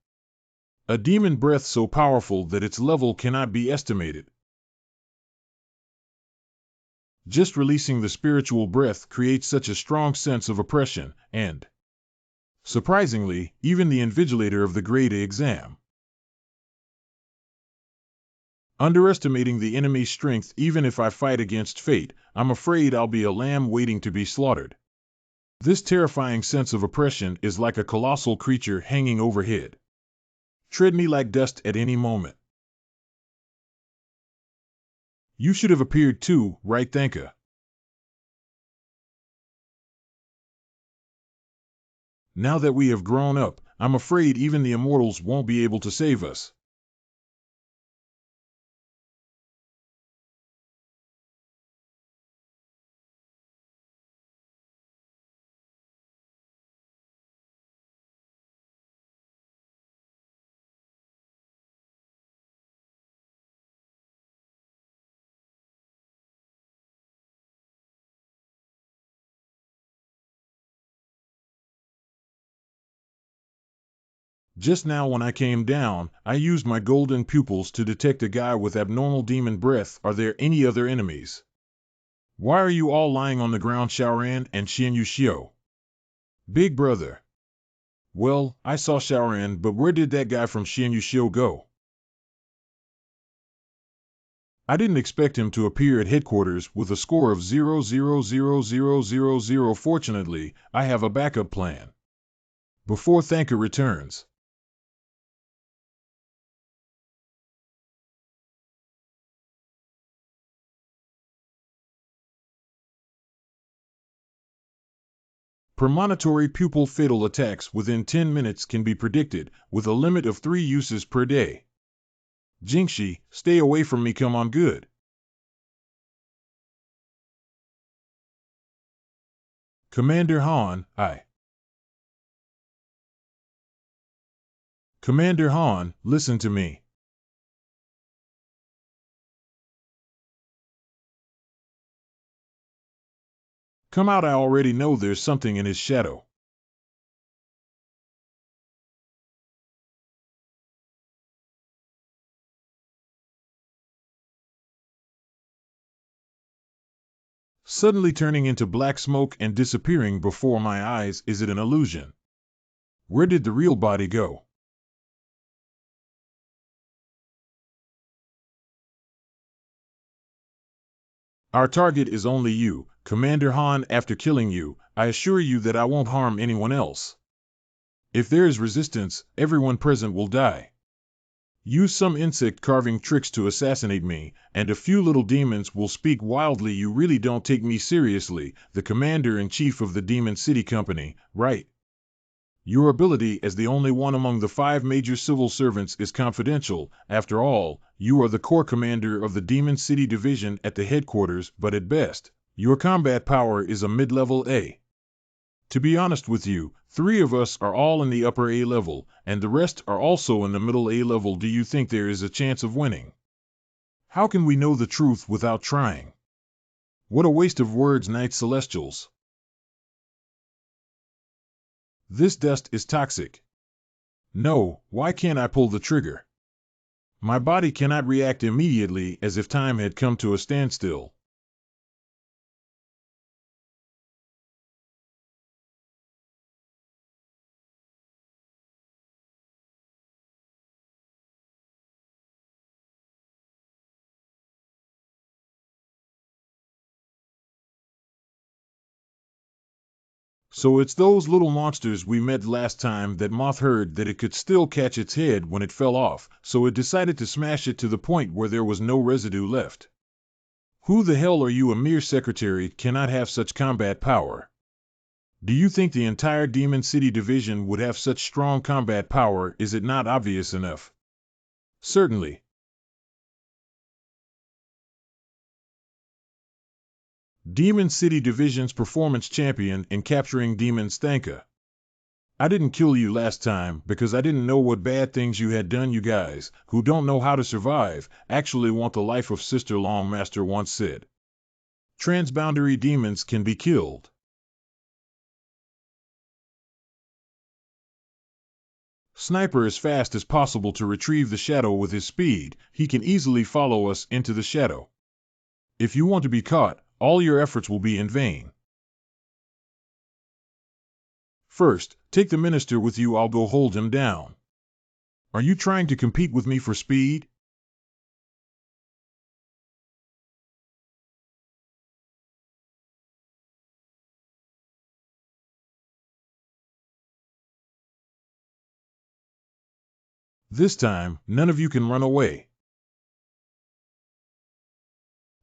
[SPEAKER 1] A demon breath so powerful that its level cannot be estimated. Just releasing the spiritual breath creates such a strong sense of oppression, and, surprisingly, even the invigilator of the grade A exam. Underestimating the enemy's strength. Even if I fight against fate, I'm afraid I'll be a lamb waiting to be slaughtered. This terrifying sense of oppression is like a colossal creature hanging overhead. Tread me like dust at any moment. You should have appeared too, right, Thanka? Now that we have grown up, I'm afraid even the immortals won't be able to save us. Just now when I came down, I used my golden pupils to detect a guy with abnormal demon breath. Are there any other enemies? Why are you all lying on the ground, Xiaoran and Xian Yuxiu? Big brother. Well, I saw Xiaoran, but where did that guy from Xian Yuxiu go? I didn't expect him to appear at headquarters with a score of 0,000,000. Fortunately, I have a backup plan. Before Thanka returns. Premonitory pupil fatal attacks within 10 minutes can be predicted, with a limit of 3 uses per day. Jingxi, stay away from me, come on, good. Commander Han, Commander Han, listen to me. Come out, I already know there's something in his shadow. Suddenly turning into black smoke and disappearing before my eyes, is it an illusion? Where did the real body go? Our target is only you, Commander Han. After killing you, I assure you that I won't harm anyone else. If there is resistance, everyone present will die. Use some insect carving tricks to assassinate me, and a few little demons will speak wildly. You really don't take me seriously, the commander-in-chief of the Demon City Company, right? Your ability as the only one among the 5 major civil servants is confidential. After all, you are the core commander of the Demon City Division at the headquarters, but at best, your combat power is a mid-level A. To be honest with you, 3 of us are all in the upper A level, and the rest are also in the middle A level. Do you think there is a chance of winning? How can we know the truth without trying? What a waste of words, Knight Celestials. This dust is toxic. No, why can't I pull the trigger? My body cannot react immediately, as if time had come to a standstill. So it's those little monsters we met last time. That moth heard that it could still catch its head when it fell off, so it decided to smash it to the point where there was no residue left. Who the hell are you? A mere secretary cannot have such combat power. Do you think the entire Demon City Division would have such strong combat power? Is it not obvious enough? Certainly. Demon City Division's performance champion in capturing demons, Thanka. I didn't kill you last time because I didn't know what bad things you had done. You guys, who don't know how to survive, actually want the life of Sister Longmaster once said. Transboundary demons can be killed. Sniper as fast as possible to retrieve the shadow with his speed. He can easily follow us into the shadow. If you want to be caught, all your efforts will be in vain. First, take the minister with you. I'll go hold him down. Are you trying to compete with me for speed? This time, none of you can run away.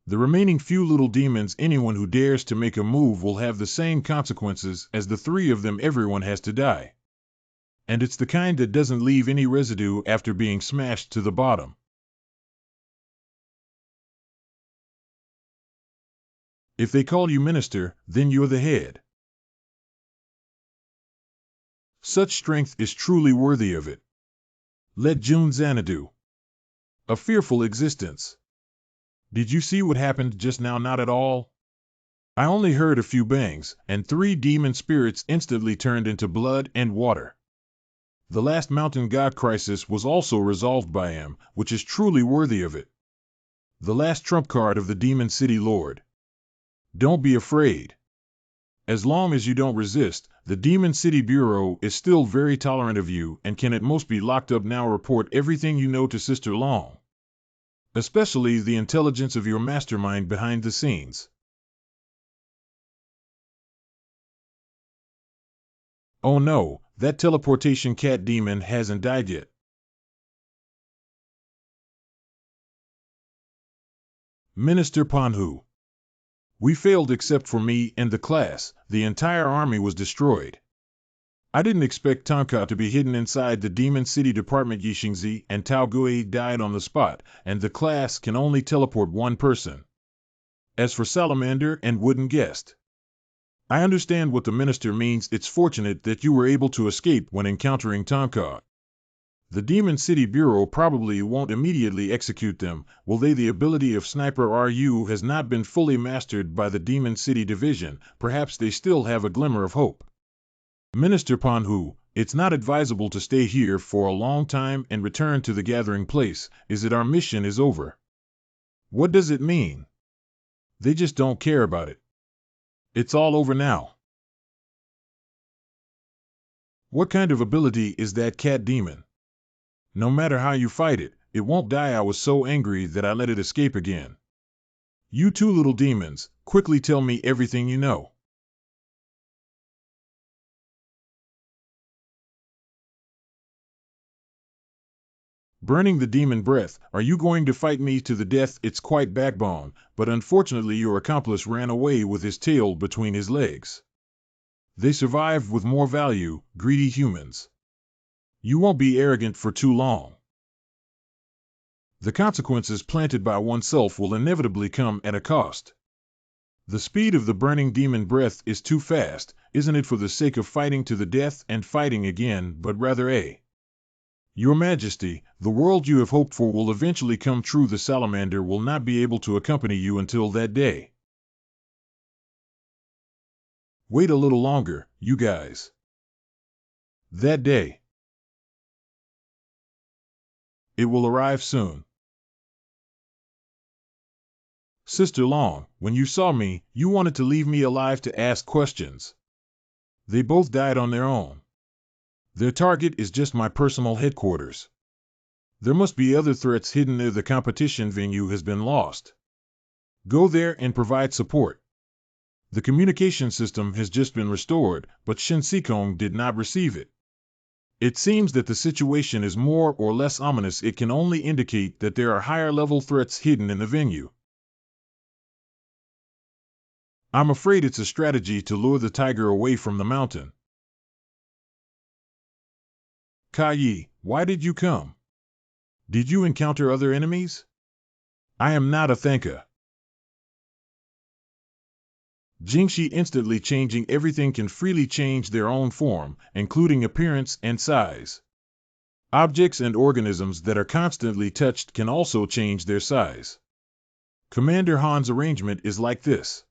[SPEAKER 1] The remaining few little demons, anyone who dares to make a move will have the same consequences as the 3 of them. Everyone has to die. And it's the kind that doesn't leave any residue after being smashed to the bottom. If they call you minister, then you're the head. Such strength is truly worthy of it. Let Jun Xanadu. A fearful existence. Did you see what happened just now? Not at all. I only heard a few bangs, and 3 demon spirits instantly turned into blood and water. The last mountain god crisis was also resolved by him, which is truly worthy of it. The last trump card of the Demon City Lord. Don't be afraid. As long as you don't resist, the Demon City Bureau is still very tolerant of you and can at most be locked up now. Report everything you know to Sister Long. Especially the intelligence of your mastermind behind the scenes. Oh no, that teleportation cat demon hasn't died yet. Minister Panhu. We failed except for me and the class. The entire army was destroyed. I didn't expect Tonka to be hidden inside the Demon City Department. Yixingzi and Tao Gui died on the spot, and the class can only teleport one person. As for Salamander and Wooden Guest, I understand what the minister means. It's fortunate that you were able to escape when encountering Tonka. The Demon City Bureau probably won't immediately execute them, will they? The ability of Sniper RU has not been fully mastered by the Demon City Division. Perhaps they still have a glimmer of hope. Minister Panhu, it's not advisable to stay here for a long time and return to the gathering place. Is it our mission is over? What does it mean? They just don't care about it. It's all over now. What kind of ability is that cat demon? No matter how you fight it, it won't die. I was so angry that I let it escape again. You two little demons, quickly tell me everything you know. Burning the demon breath, are you going to fight me to the death? It's quite backbone, but unfortunately your accomplice ran away with his tail between his legs. They survived with more value, greedy humans. You won't be arrogant for too long. The consequences planted by oneself will inevitably come at a cost. The speed of the burning demon breath is too fast, isn't it, for the sake of fighting to the death and fighting again, but rather Your Majesty, the world you have hoped for will eventually come true. The salamander will not be able to accompany you until that day. Wait a little longer, you guys. That day. It will arrive soon. Sister Long, when you saw me, you wanted to leave me alive to ask questions. They both died on their own. Their target is just my personal headquarters. There must be other threats hidden there. The competition venue has been lost. Go there and provide support. The communication system has just been restored, but Shin Sikong did not receive it. It seems that the situation is more or less ominous. It can only indicate that there are higher-level threats hidden in the venue. I'm afraid it's a strategy to lure the tiger away from the mountain. Kai, why did you come? Did you encounter other enemies? I am not a Thanka. Jingxi instantly changing. Everything can freely change their own form, including appearance and size. Objects and organisms that are constantly touched can also change their size. Commander Han's arrangement is like this.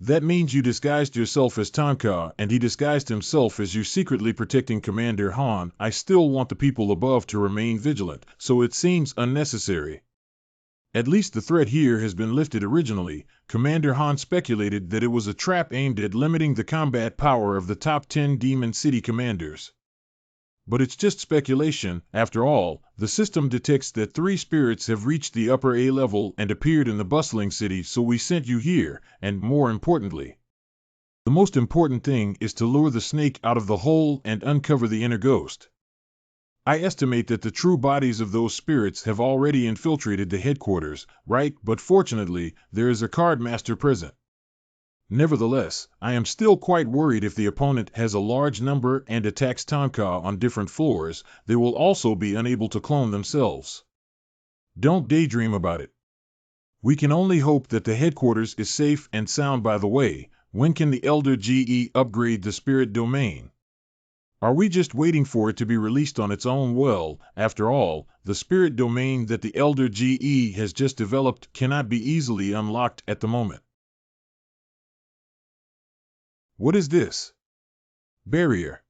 [SPEAKER 1] That means you disguised yourself as Tonka and he disguised himself as you, secretly protecting Commander Han. I still want the people above to remain vigilant, so it seems unnecessary. At least the threat here has been lifted. Originally, Commander Han speculated that it was a trap aimed at limiting the combat power of the top 10 Demon City commanders. But it's just speculation. After all, the system detects that 3 spirits have reached the upper A level and appeared in the bustling city, so we sent you here, and more importantly, the most important thing is to lure the snake out of the hole and uncover the inner ghost. I estimate that the true bodies of those spirits have already infiltrated the headquarters, right? But fortunately, there is a card master present. Nevertheless, I am still quite worried. If the opponent has a large number and attacks Tonka on different floors, they will also be unable to clone themselves. Don't daydream about it. We can only hope that the headquarters is safe and sound. By the way, when can the Elder GE upgrade the spirit domain? Are we just waiting for it to be released on its own? Well, after all, the spirit domain that the Elder GE has just developed cannot be easily unlocked at the moment. What is this? Barrier.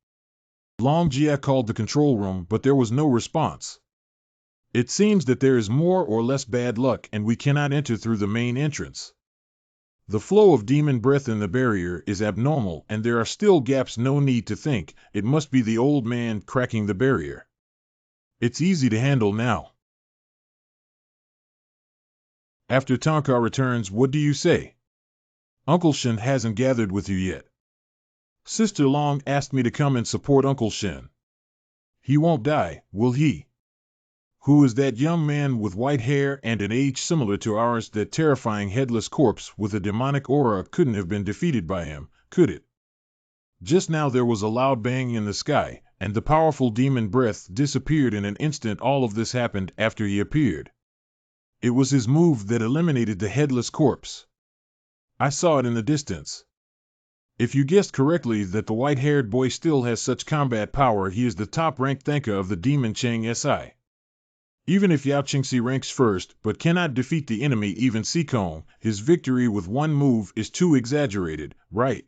[SPEAKER 1] Long Jia called the control room, but there was no response. It seems that there is more or less bad luck and we cannot enter through the main entrance. The flow of demon breath in the barrier is abnormal and there are still gaps. No need to think, it must be the old man cracking the barrier. It's easy to handle now. After Tonka returns, what do you say? Uncle Shen hasn't gathered with you yet. Sister Long asked me to come and support Uncle Shen. He won't die, will he? Who is that young man with white hair and an age similar to ours? That terrifying headless corpse with a demonic aura couldn't have been defeated by him, could it? Just now there was a loud bang in the sky, and the powerful demon breath disappeared in an instant. All of this happened after he appeared. It was his move that eliminated the headless corpse. I saw it in the distance. If you guessed correctly that the white-haired boy still has such combat power, he is the top-ranked Thanka of the Demon Chang Si. Even if Yao Qingxi ranks first but cannot defeat the enemy, even Sikong, his victory with one move is too exaggerated, right?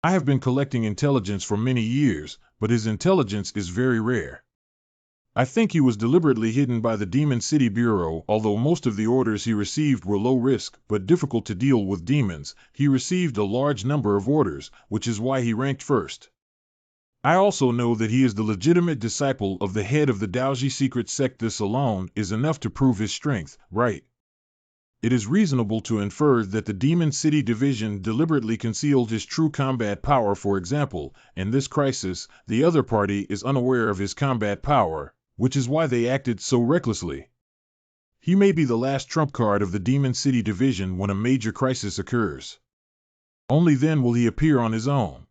[SPEAKER 1] I have been collecting intelligence for many years, but his intelligence is very rare. I think he was deliberately hidden by the Demon City Bureau. Although most of the orders he received were low risk but difficult to deal with demons, he received a large number of orders, which is why he ranked first. I also know that he is the legitimate disciple of the head of the Daoji secret sect. This alone is enough to prove his strength, right? It is reasonable to infer that the Demon City Division deliberately concealed his true combat power. For example, in this crisis, the other party is unaware of his combat power, which is why they acted so recklessly. He may be the last trump card of the Demon City Division when a major crisis occurs. Only then will he appear on his own.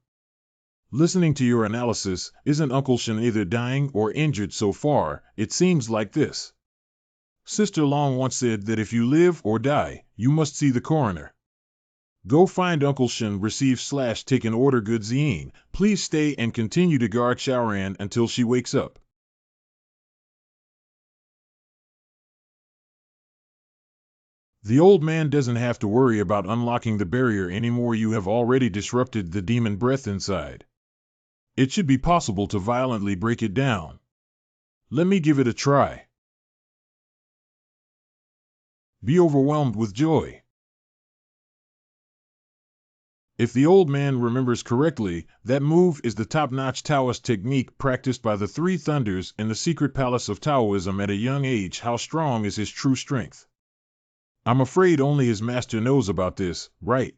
[SPEAKER 1] Listening to your analysis, isn't Uncle Shen either dying or injured so far? It seems like this. Sister Long once said that if you live or die, you must see the coroner. Go find Uncle Shen. Receive/take an order. Good Zien, please stay and continue to guard Xiaoran until she wakes up. The old man doesn't have to worry about unlocking the barrier anymore. You have already disrupted the demon breath inside. It should be possible to violently break it down. Let me give it a try. Be overwhelmed with joy. If the old man remembers correctly, that move is the top-notch Taoist technique practiced by the Three Thunders in the secret palace of Taoism at a young age. How strong is his true strength? I'm afraid only his master knows about this, right?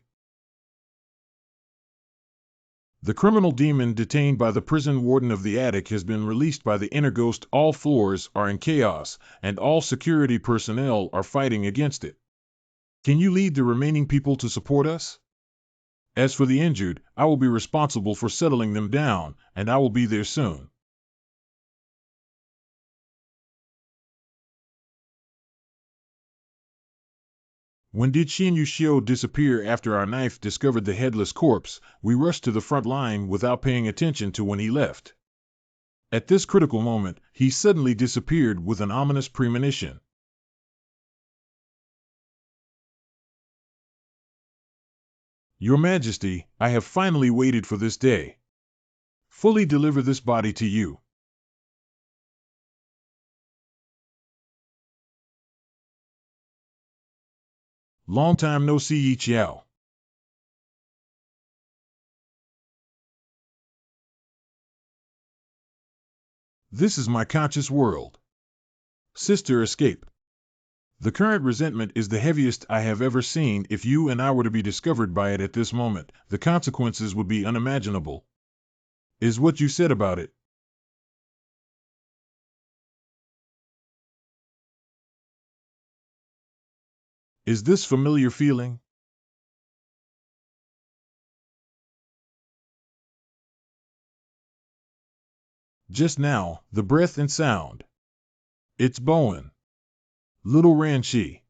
[SPEAKER 1] The criminal demon detained by the prison warden of the attic has been released by the inner ghost. All floors are in chaos, and all security personnel are fighting against it. Can you lead the remaining people to support us? As for the injured, I will be responsible for settling them down, and I will be there soon. When did Xin Yuxiu disappear? After our knife discovered the headless corpse, we rushed to the front line without paying attention to when he left. At this critical moment, he suddenly disappeared with an ominous premonition. Your Majesty, I have finally waited for this day. Fully deliver this body to you. Long time no see, Yi Qiao. This is my conscious world. Sister, escape. The current resentment is the heaviest I have ever seen. If you and I were to be discovered by it at this moment, the consequences would be unimaginable. Is what you said about it. Is this familiar feeling? Just now, the breath and sound. It's Bowen. Little Ranchi.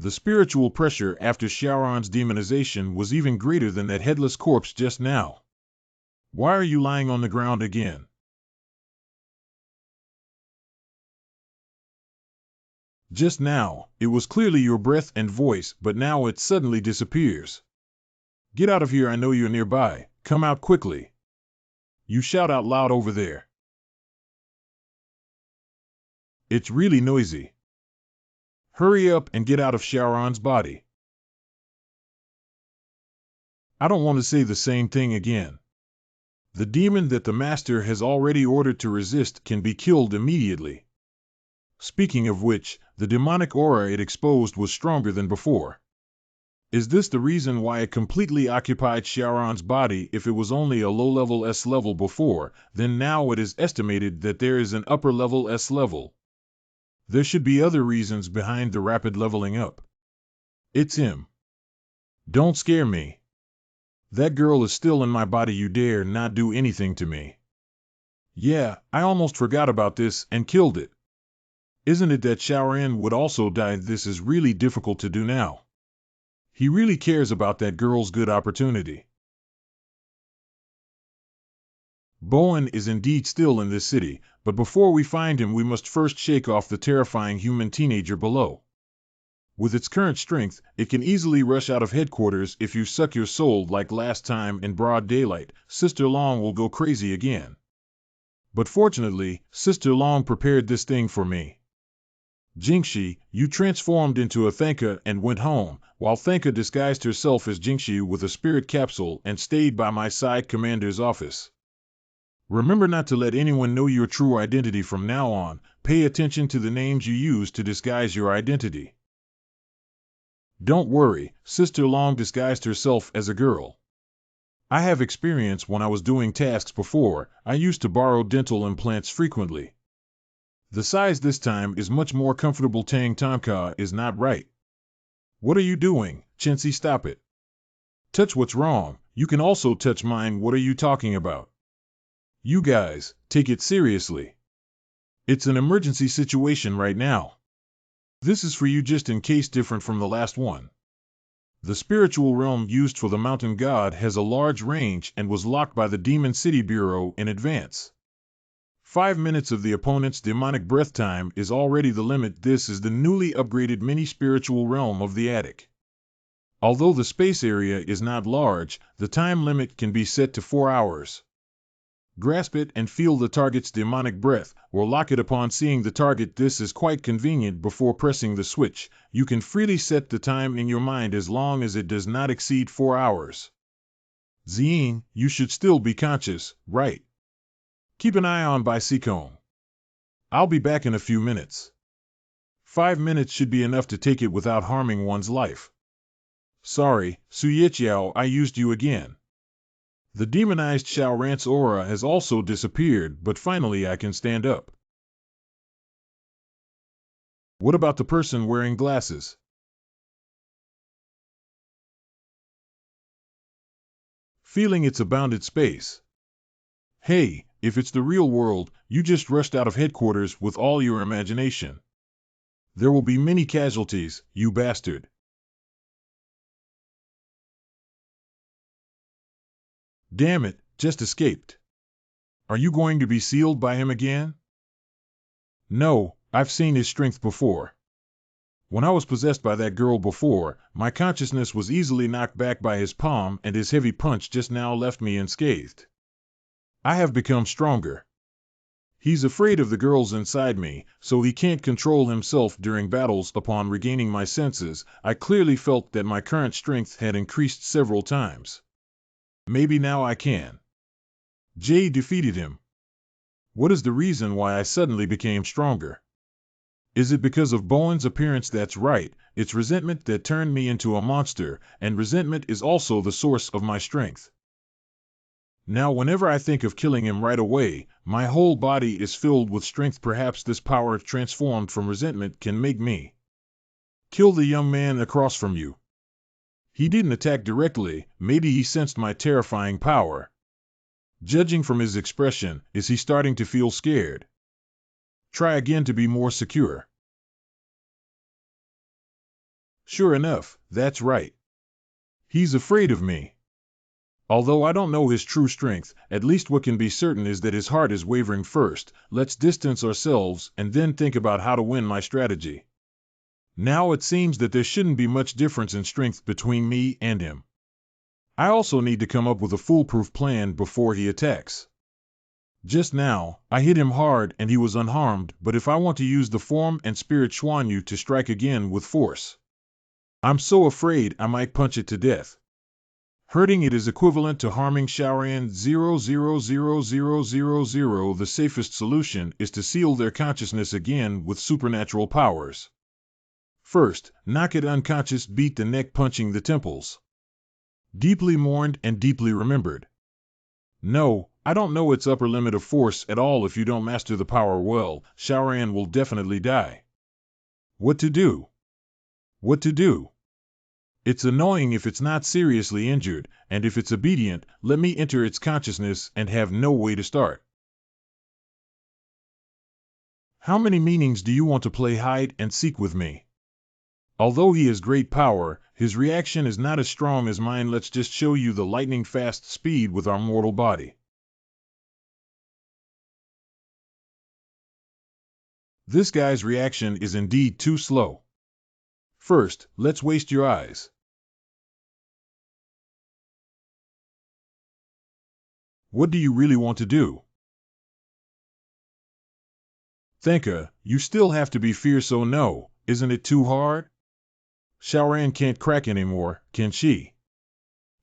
[SPEAKER 1] The spiritual pressure after Xiaoran's demonization was even greater than that headless corpse just now. Why are you lying on the ground again? Just now, it was clearly your breath and voice, but now it suddenly disappears. Get out of here, I know you're nearby. Come out quickly. You shout out loud over there. It's really noisy. Hurry up and get out of Shaoran's body. I don't want to say the same thing again. The demon that the master has already ordered to resist can be killed immediately. Speaking of which, the demonic aura it exposed was stronger than before. Is this the reason why it completely occupied Shaoran's body? If it was only a low-level S level before, then now it is estimated that there is an upper-level S level. There should be other reasons behind the rapid leveling up. It's him. Don't scare me. That girl is still in my body. You dare not do anything to me. Yeah, I almost forgot about this and killed it. Isn't it that Shaoran would also die? This is really difficult to do now. He really cares about that girl's good opportunity. Bowen is indeed still in this city, but before we find him we must first shake off the terrifying human teenager below. With its current strength, it can easily rush out of headquarters. If you suck your soul like last time in broad daylight, Sister Long will go crazy again. But fortunately, Sister Long prepared this thing for me. Jingxi, you transformed into a Thanka and went home, while Thanka disguised herself as Jingxi with a spirit capsule and stayed by my side commander's office. Remember not to let anyone know your true identity from now on. Pay attention to the names you use to disguise your identity. Don't worry, Sister Long disguised herself as a girl. I have experience when I was doing tasks before. I used to borrow dental implants frequently. The size this time is much more comfortable. Tang Tamka is not right. What are you doing, Chensey? Stop it. Touch what's wrong. You can also touch mine. What are you talking about? You guys, take it seriously. It's an emergency situation right now. This is for you just in case. Different from the last one. The spiritual realm used for the mountain god has a large range and was locked by the Demon City Bureau in advance. 5 minutes of the opponent's demonic breath time is already the limit. This is the newly upgraded mini-spiritual realm of the attic. Although the space area is not large, the time limit can be set to 4 hours. Grasp it and feel the target's demonic breath, or lock it upon seeing the target. This is quite convenient. Before pressing the switch, you can freely set the time in your mind as long as it does not exceed 4 hours. Ziying, you should still be conscious, right? Keep an eye on Bai Sikong. I'll be back in a few minutes. 5 minutes should be enough to take it without harming one's life. Sorry, Su Yiqiao, I used you again. The demonized Shaoran's aura has also disappeared, but finally I can stand up. What about the person wearing glasses? Feeling it's a bounded space. Hey, if it's the real world, you just rushed out of headquarters with all your imagination. There will be many casualties, you bastard. Damn it, just escaped. Are you going to be sealed by him again? No, I've seen his strength before. When I was possessed by that girl before, my consciousness was easily knocked back by his palm, and his heavy punch just now left me unscathed. I have become stronger. He's afraid of the girls inside me, so he can't control himself during battles. Upon regaining my senses, I clearly felt that my current strength had increased several times. Maybe now I can. Jay defeated him. What is the reason why I suddenly became stronger? Is it because of Bowen's appearance? That's right, it's resentment that turned me into a monster, and resentment is also the source of my strength. Now whenever I think of killing him right away, my whole body is filled with strength. Perhaps this power transformed from resentment can make me kill the young man across from you. He didn't attack directly, maybe he sensed my terrifying power. Judging from his expression, is he starting to feel scared? Try again to be more secure. Sure enough, that's right. He's afraid of me. Although I don't know his true strength, at least what can be certain is that his heart is wavering. First, let's distance ourselves and then think about how to win. My strategy. Now it seems that there shouldn't be much difference in strength between me and him. I also need to come up with a foolproof plan before he attacks. Just now, I hit him hard and he was unharmed, but if I want to use the form and spirit Xuanyu to strike again with force, I'm so afraid I might punch it to death. Hurting it is equivalent to harming Shaoran 0000000. The safest solution is to seal their consciousness again with supernatural powers. First, knock it unconscious, beat the neck, punching the temples. Deeply mourned and deeply remembered. No, I don't know its upper limit of force at all. If you don't master the power well, Shaoran will definitely die. What to do? What to do? It's annoying if it's not seriously injured, and if it's obedient, let me enter its consciousness and have no way to start. How many meanings do you want to play hide and seek with me? Although he has great power, his reaction is not as strong as mine. Let's just show you the lightning-fast speed with our mortal body. This guy's reaction is indeed too slow. First, let's waste your eyes. What do you really want to do? Thenka, you still have to be fierce. Oh no, isn't it too hard? Shaoran can't crack anymore, can she?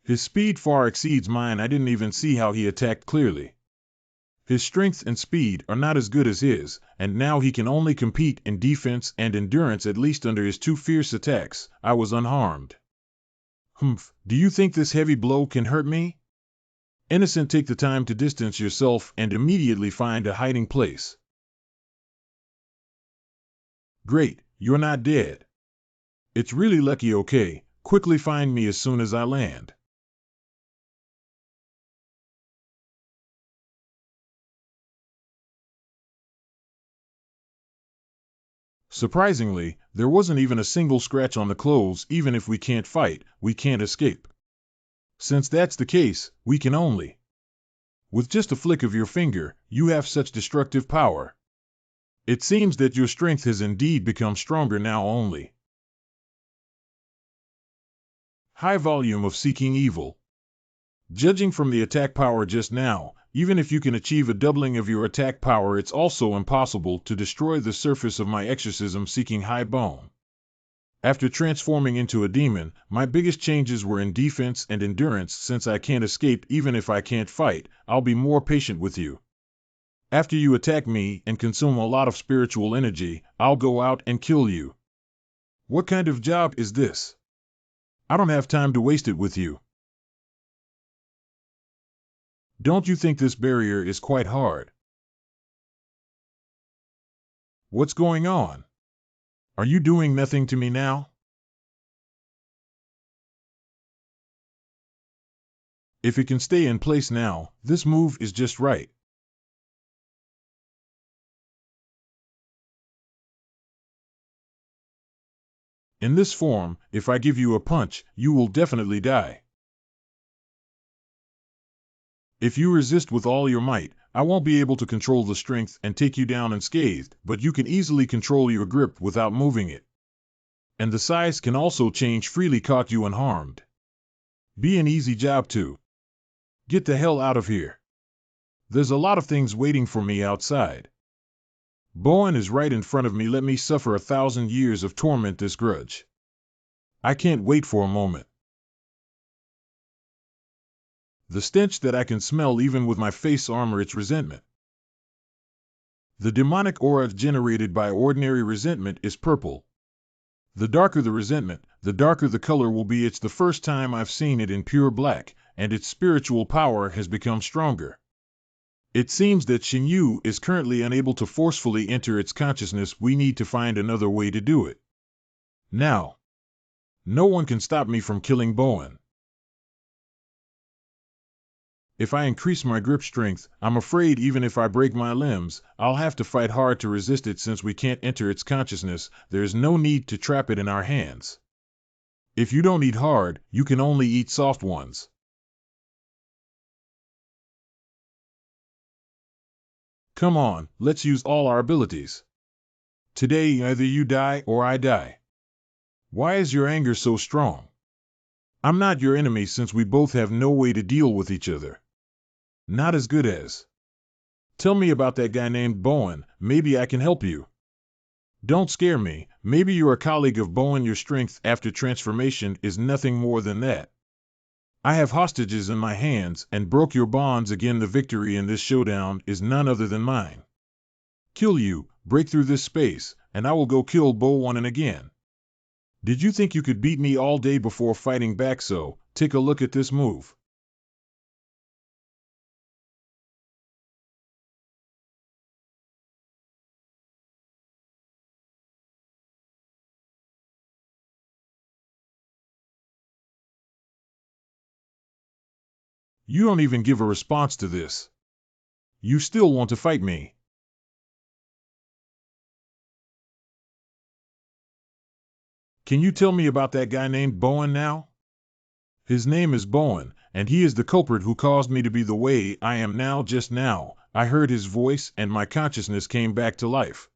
[SPEAKER 1] His speed far exceeds mine. I didn't even see how he attacked clearly. His strength and speed are not as good as his, and now he can only compete in defense and endurance. At least under his two fierce attacks, I was unharmed. Humph, do you think this heavy blow can hurt me? Innocent, take the time to distance yourself and immediately find a hiding place. Great, you're not dead. It's really lucky. Okay, quickly find me as soon as I land. Surprisingly, there wasn't even a single scratch on the clothes. Even if we can't fight, we can't escape. Since that's the case, we can only. With just a flick of your finger, you have such destructive power. It seems that your strength has indeed become stronger now. Only. High volume of seeking evil. Judging from the attack power just now, even if you can achieve a doubling of your attack power, it's also impossible to destroy the surface of my exorcism seeking high bone. After transforming into a demon, my biggest changes were in defense and endurance. Since I can't escape even if I can't fight, I'll be more patient with you. After you attack me and consume a lot of spiritual energy, I'll go out and kill you. What kind of job is this? I don't have time to waste it with you. Don't you think this barrier is quite hard? What's going on? Are you doing nothing to me now? If it can stay in place now, this move is just right. In this form, if I give you a punch, you will definitely die. If you resist with all your might, I won't be able to control the strength and take you down unscathed, but you can easily control your grip without moving it. And the size can also change freely. Caught you unharmed. Be an easy job too. Get the hell out of here. There's a lot of things waiting for me outside. Bowen is right in front of me. Let me suffer 1,000 years of torment. This grudge. I can't wait for a moment. The stench that I can smell even with my face armor, it's resentment. The demonic aura generated by ordinary resentment is purple. The darker the resentment, the darker the color will be. It's the first time I've seen it in pure black, and its spiritual power has become stronger. It seems that Xinyu is currently unable to forcefully enter its consciousness. We need to find another way to do it. Now. No one can stop me from killing Bowen. If I increase my grip strength, I'm afraid even if I break my limbs, I'll have to fight hard to resist it. Since we can't enter its consciousness, there's no need to trap it in our hands. If you don't eat hard, you can only eat soft ones. Come on, let's use all our abilities. Today either you die or I die. Why is your anger so strong? I'm not your enemy since we both have no way to deal with each other. Not as good as. Tell me about that guy named Bowen, maybe I can help you. Don't scare me, maybe you're a colleague of Bowen. Your strength after transformation is nothing more than that. I have hostages in my hands and broke your bonds again. The victory in this showdown is none other than mine. Kill you, break through this space, and I will go kill Bowen again. Did you think you could beat me all day before fighting back? So, take a look at this move. You don't even give a response to this. You still want to fight me. Can you tell me about that guy named Bowen now? His name is Bowen, and he is the culprit who caused me to be the way I am now. Just now, I heard his voice and my consciousness came back to life.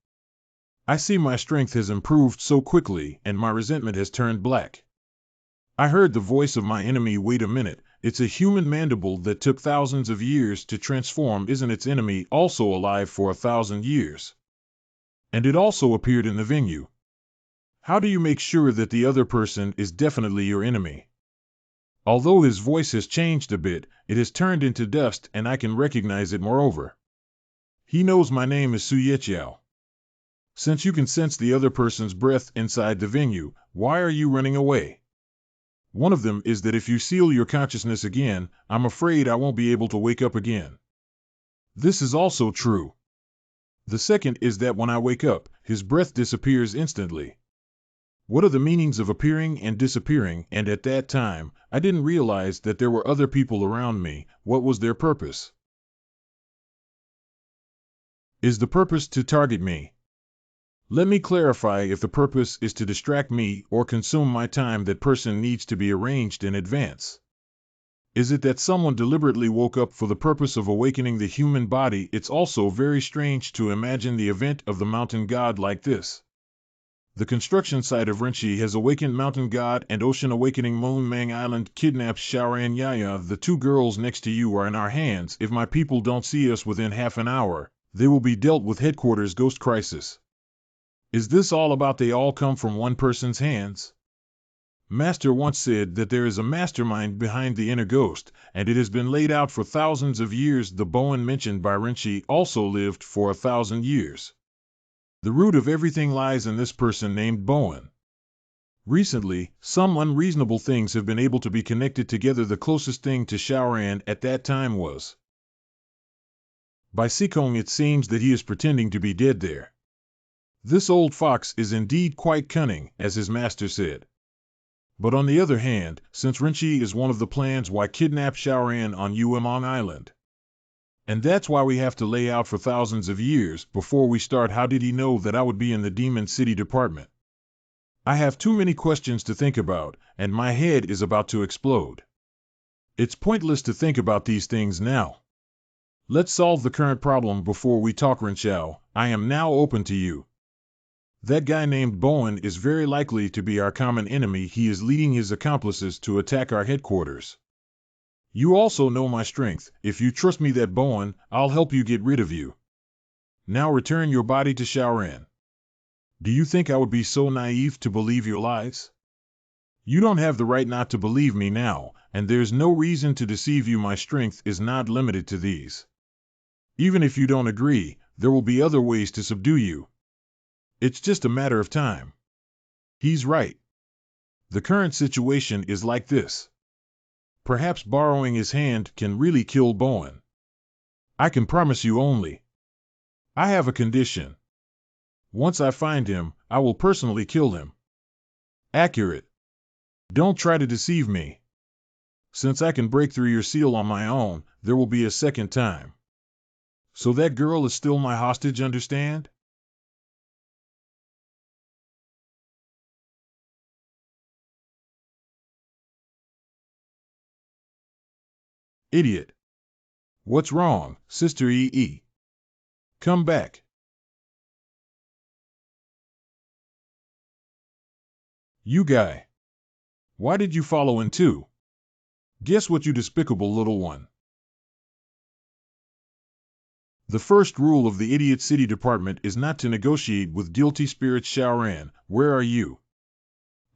[SPEAKER 1] I see my strength has improved so quickly and my resentment has turned black. I heard the voice of my enemy. Wait a minute, it's a human mandible that took thousands of years to transform. Isn't its enemy also alive for 1,000 years? And it also appeared in the venue. How do you make sure that the other person is definitely your enemy? Although his voice has changed a bit, it has turned into dust and I can recognize it. Moreover, he knows my name is Su Yechiao. Since you can sense the other person's breath inside the venue, why are you running away? One of them is that if you seal your consciousness again, I'm afraid I won't be able to wake up again. This is also true. The second is that when I wake up, his breath disappears instantly. What are the meanings of appearing and disappearing? And at that time, I didn't realize that there were other people around me. What was their purpose? Is the purpose to target me? Let me clarify. If the purpose is to distract me or consume my time, that person needs to be arranged in advance. Is it that someone deliberately woke up for the purpose of awakening the human body? It's also very strange to imagine the event of the mountain god like this. The construction site of Renchi has awakened mountain god and ocean awakening Moon Mang Island kidnaps Xiao and Yaya. The two girls next to you are in our hands. If my people don't see us within half an hour, they will be dealt with. Headquarters Ghost Crisis. Is this all about they all come from one person's hands? Master once said that there is a mastermind behind the inner ghost, and it has been laid out for thousands of years. The Bowen mentioned by Renchi also lived for 1,000 years. The root of everything lies in this person named Bowen. Recently, some unreasonable things have been able to be connected together. The closest thing to Shaoran at that time was by Sikong. It seems that he is pretending to be dead there. This old fox is indeed quite cunning, as his master said. But on the other hand, since Renchi is one of the plans, why kidnap Shaoran on Uemong Island? And that's why we have to lay out for thousands of years before we start. How did he know that I would be in the Demon City Department? I have too many questions to think about, and my head is about to explode. It's pointless to think about these things now. Let's solve the current problem before we talk. Renchao, I am now open to you. That guy named Bowen is very likely to be our common enemy. He is leading his accomplices to attack our headquarters. You also know my strength. If you trust me that Bowen, I'll help you get rid of you. Now return your body to Shaoran. Do you think I would be so naive to believe your lies? You don't have the right not to believe me now, and there's no reason to deceive you. My strength is not limited to these. Even if you don't agree, there will be other ways to subdue you. It's just a matter of time. He's right. The current situation is like this. Perhaps borrowing his hand can really kill Bowen. I can promise you only. I have a condition. Once I find him, I will personally kill him. Accurate. Don't try to deceive me. Since I can break through your seal on my own, there will be a second time. So that girl is still my hostage, understand? Idiot. What's wrong, Sister EE? Come back. You guy. Why did you follow in too? Guess what, you despicable little one. The first rule of the idiot city department is not to negotiate with guilty spirits. Shaoran, where are you?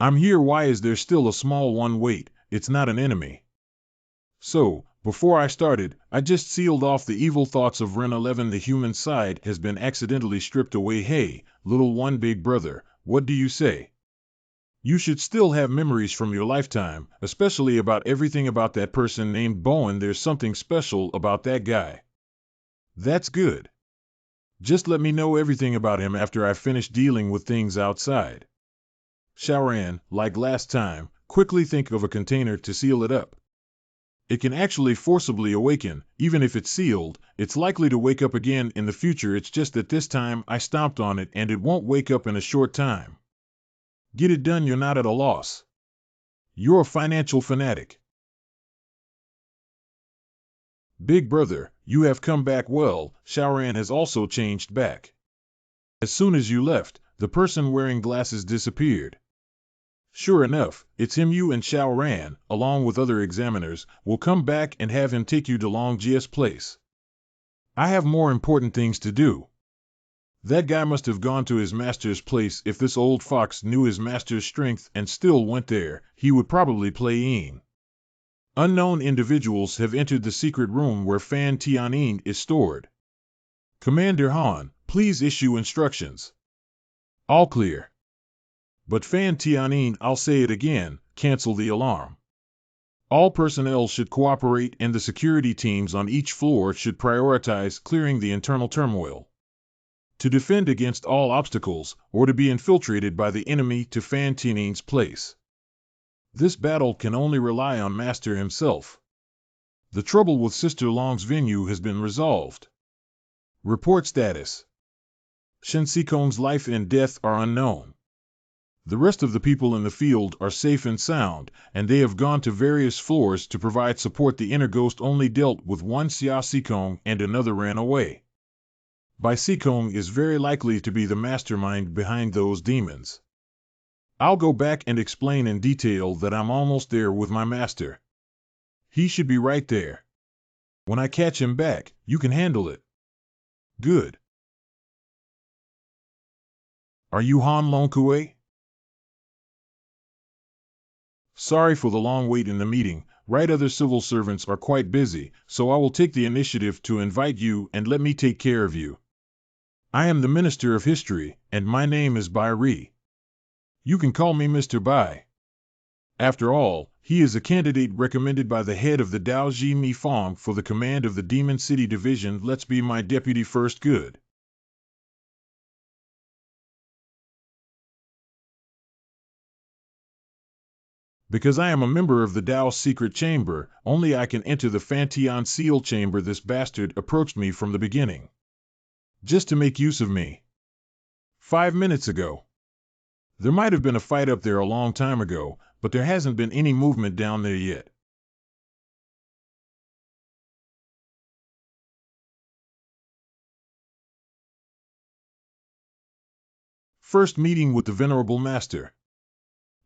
[SPEAKER 1] I'm here. Why is there still a small one? Wait, it's not an enemy. So, before I started, I just sealed off the evil thoughts of Ren 11. The human side has been accidentally stripped away. Hey, little one, big brother, what do you say? You should still have memories from your lifetime, especially about everything about that person named Bowen. There's something special about that guy. That's good. Just let me know everything about him after I finish dealing with things outside. Shaoran, like last time, quickly think of a container to seal it up. It can actually forcibly awaken. Even if it's sealed, it's likely to wake up again in the future. It's just that this time I stomped on it and it won't wake up in a short time. Get it done. You're not at a loss. You're a financial fanatic. Big brother, you have come back well. Shaoran has also changed back. As soon as you left, the person wearing glasses disappeared. Sure enough, it's him. You and Shaoran, along with other examiners, will come back and have him take you to Longjia's place. I have more important things to do. That guy must have gone to his master's place. If this old fox knew his master's strength and still went there, he would probably play Ying. Unknown individuals have entered the secret room where Fan Tianyin is stored. Commander Han, please issue instructions. All clear. But Fan Tianyin, I'll say it again, cancel the alarm. All personnel should cooperate and the security teams on each floor should prioritize clearing the internal turmoil. To defend against all obstacles, or to be infiltrated by the enemy to Fan Tianyin's place. This battle can only rely on Master himself. The trouble with Sister Long's venue has been resolved. Report status. Shen Xikong's life and death are unknown. The rest of the people in the field are safe and sound, and they have gone to various floors to provide support. The inner ghost only dealt with one Xia Xikong and another ran away. Bai Xikong is very likely to be the mastermind behind those demons. I'll go back and explain in detail that I'm almost there with my master. He should be right there. When I catch him back, you can handle it. Good. Are you Han Longkue? Sorry for the long wait in the meeting. Right, other civil servants are quite busy, so I will take the initiative to invite you and let me take care of you. I am the Minister of History, and my name is Bai Ri. You can call me Mr. Bai. After all, he is a candidate recommended by the head of the Dao Ji Mi Fong for the command of the Demon City Division. Let's be my deputy first. Good. Because I am a member of the Dao's secret chamber, only I can enter the Fantian seal chamber. This bastard approached me from the beginning. Just to make use of me. 5 minutes ago. There might have been a fight up there a long time ago, but there hasn't been any movement down there yet. First meeting with the Venerable Master.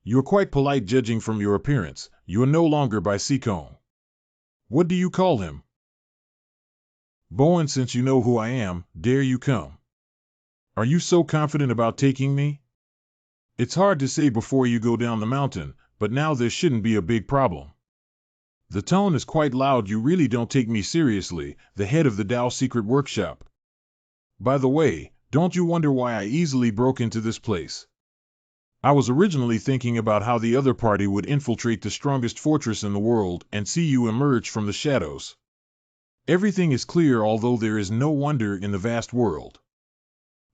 [SPEAKER 1] You're quite polite judging from your appearance. You are no longer Bai Xikong. What do you call him? Bowen, since you know who I am, dare you come. Are you so confident about taking me? It's hard to say before you go down the mountain, but now there shouldn't be a big problem. The tone is quite loud. You really don't take me seriously, the head of the Dao Secret Workshop. By the way, don't you wonder why I easily broke into this place? I was originally thinking about how the other party would infiltrate the strongest fortress in the world and see you emerge from the shadows. Everything is clear, although there is no wonder in the vast world.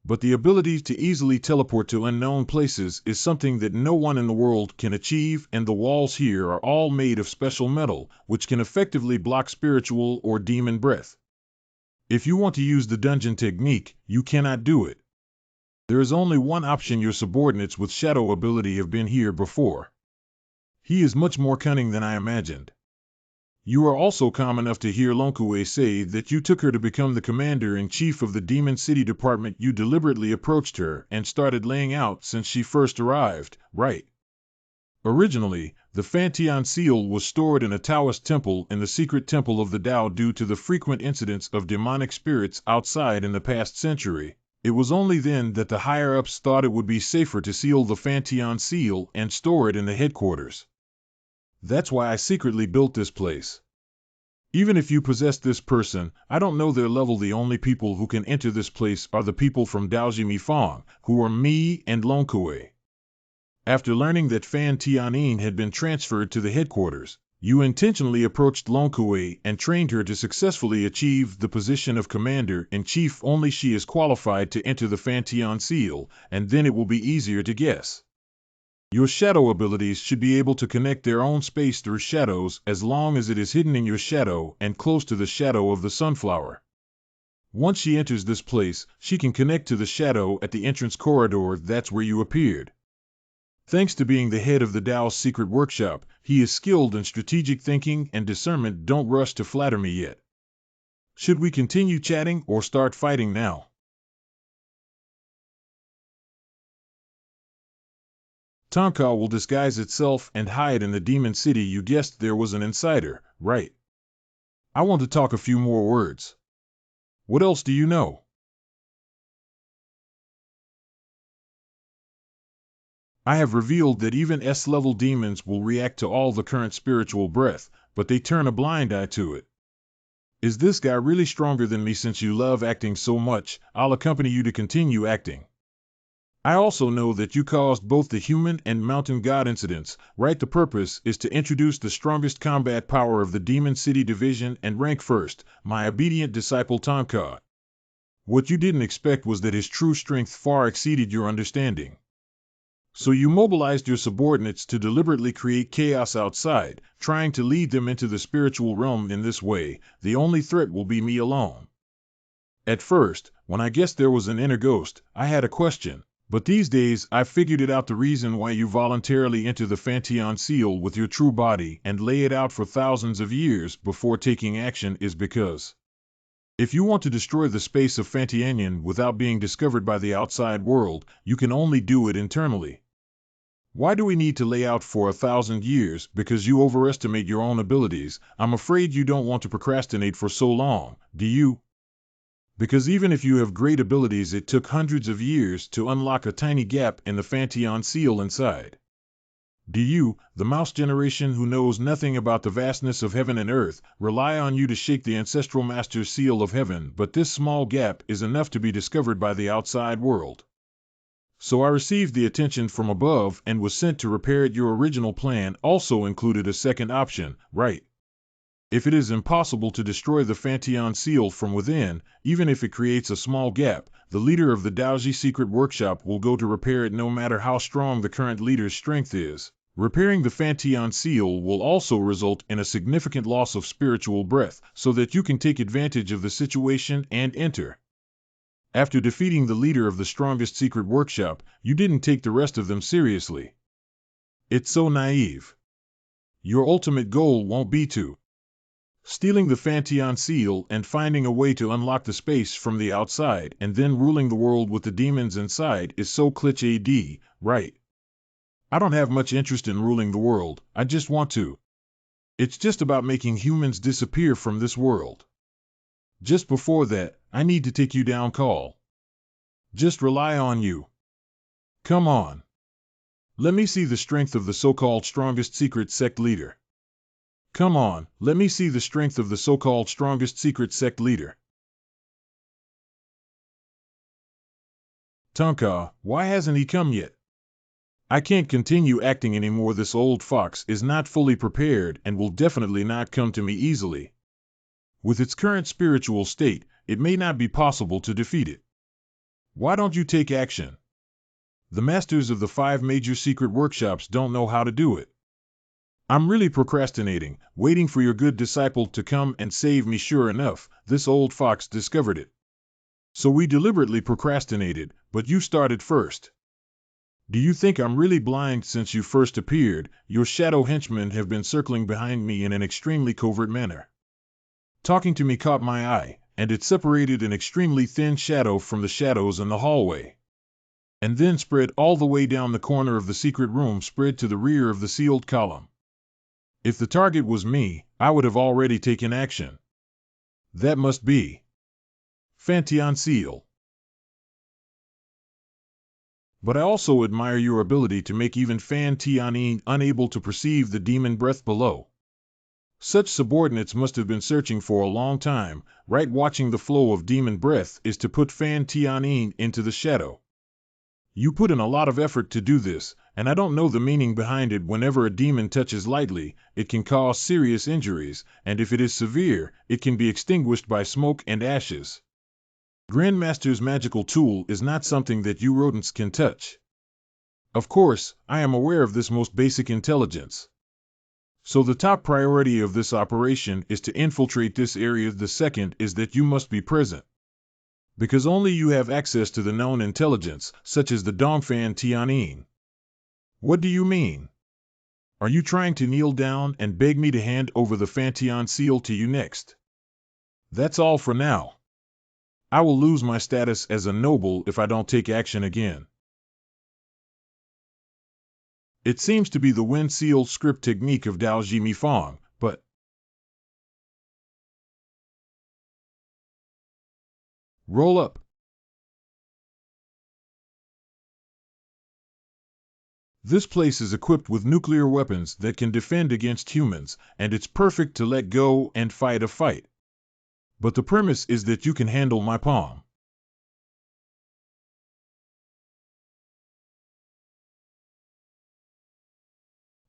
[SPEAKER 1] But the ability to easily teleport to unknown places is something that no one in the world can achieve, and the walls here are all made of special metal, which can effectively block spiritual or demon breath. If you want to use the dungeon technique, you cannot do it. There is only one option. Your subordinates with shadow ability have been here before. He is much more cunning than I imagined. You are also calm enough to hear Longkue say that you took her to become the commander-in-chief of the Demon City Department. You deliberately approached her and started laying out since she first arrived, right? Originally, the Fantian seal was stored in a Taoist temple in the secret temple of the Tao due to the frequent incidents of demonic spirits outside in the past century. It was only then that the higher-ups thought it would be safer to seal the Fantian seal and store it in the headquarters. That's why I secretly built this place. Even if you possess this person, I don't know their level. The only people who can enter this place are the people from Daoji Mifang, who are me and Longkui. After learning that Fan Tianyin had been transferred to the headquarters, you intentionally approached Longkui and trained her to successfully achieve the position of commander-in-chief. Only she is qualified to enter the Fantian seal, and then it will be easier to guess. Your shadow abilities should be able to connect their own space through shadows as long as it is hidden in your shadow and close to the shadow of the sunflower. Once she enters this place, she can connect to the shadow at the entrance corridor. That's where you appeared. Thanks to being the head of the Tao's secret workshop, he is skilled in strategic thinking and discernment. Don't rush to flatter me yet. Should we continue chatting or start fighting now? Tonka will disguise itself and hide in the demon city. You guessed there was an insider, right? I want to talk a few more words. What else do you know? I have revealed that even S-level demons will react to all the current spiritual breath, but they turn a blind eye to it. Is this guy really stronger than me? Since you love acting so much, I'll accompany you to continue acting. I also know that you caused both the human and mountain god incidents, right? The purpose is to introduce the strongest combat power of the Demon City Division and rank first, my obedient disciple Tonka. What you didn't expect was that his true strength far exceeded your understanding. So you mobilized your subordinates to deliberately create chaos outside, trying to lead them into the spiritual realm. In this way, the only threat will be me alone. At first, when I guessed there was an inner ghost, I had a question. But these days I've figured it out. The reason why you voluntarily enter the Fantian seal with your true body and lay it out for thousands of years before taking action is because if you want to destroy the space of Fantianyin without being discovered by the outside world, you can only do it internally. Why do we need to lay out for 1,000 years? Because you overestimate your own abilities. I'm afraid you don't want to procrastinate for so long, do you? Because even if you have great abilities, it took hundreds of years to unlock a tiny gap in the Fantian seal inside. Do you, the mouse generation who knows nothing about the vastness of heaven and earth, rely on you to shake the ancestral master's seal of heaven? But this small gap is enough to be discovered by the outside world. So I received the attention from above and was sent to repair it. Your original plan also included a second option, right? If it is impossible to destroy the Fantian seal from within, even if it creates a small gap, the leader of the Daoji secret workshop will go to repair it no matter how strong the current leader's strength is. Repairing the Fantian seal will also result in a significant loss of spiritual breath, so that you can take advantage of the situation and enter. After defeating the leader of the strongest secret workshop, you didn't take the rest of them seriously. It's so naive. Your ultimate goal won't be to stealing the Fantian seal and finding a way to unlock the space from the outside and then ruling the world with the demons inside is so cliché, right? I don't have much interest in ruling the world, I just want to. It's just about making humans disappear from this world. Just before that, I need to take you down. Call. Just rely on you. Come on. Let me see the strength of the so-called strongest secret sect leader. Come on, let me see the strength of the so-called strongest secret sect leader. Tonka, why hasn't he come yet? I can't continue acting anymore. This old fox is not fully prepared and will definitely not come to me easily. With its current spiritual state, it may not be possible to defeat it. Why don't you take action? The masters of the 5 major secret workshops don't know how to do it. I'm really procrastinating, waiting for your good disciple to come and save me. Sure enough, this old fox discovered it. So we deliberately procrastinated, but you started first. Do you think I'm really blind? Since you first appeared, your shadow henchmen have been circling behind me in an extremely covert manner. Talking to me caught my eye, and it separated an extremely thin shadow from the shadows in the hallway. and then spread all the way down the corner of the secret room, spread to the rear of the sealed column. If the target was me, I would have already taken action. That must be Fantion Seal. But I also admire your ability to make even Fan Tianyin unable to perceive the demon breath below. Such subordinates must have been searching for a long time, right? Watching the flow of demon breath is to put Fan Tianyin into the shadow. You put in a lot of effort to do this, and I don't know the meaning behind it. Whenever a demon touches lightly, it can cause serious injuries, and if it is severe, it can be extinguished by smoke and ashes. Grandmaster's magical tool is not something that you rodents can touch. Of course, I am aware of this most basic intelligence. So the top priority of this operation is to infiltrate this area. The second is that you must be present. Because only you have access to the known intelligence, such as the Dongfan Tianyin. What do you mean? Are you trying to kneel down and beg me to hand over the Fantion Seal to you next? That's all for now. I will lose my status as a noble if I don't take action again. It seems to be the Wind Seal script technique of Dao Ji Mi Fong, but roll up. This place is equipped with nuclear weapons that can defend against humans, and it's perfect to let go and fight a fight. But the premise is that you can handle my palm.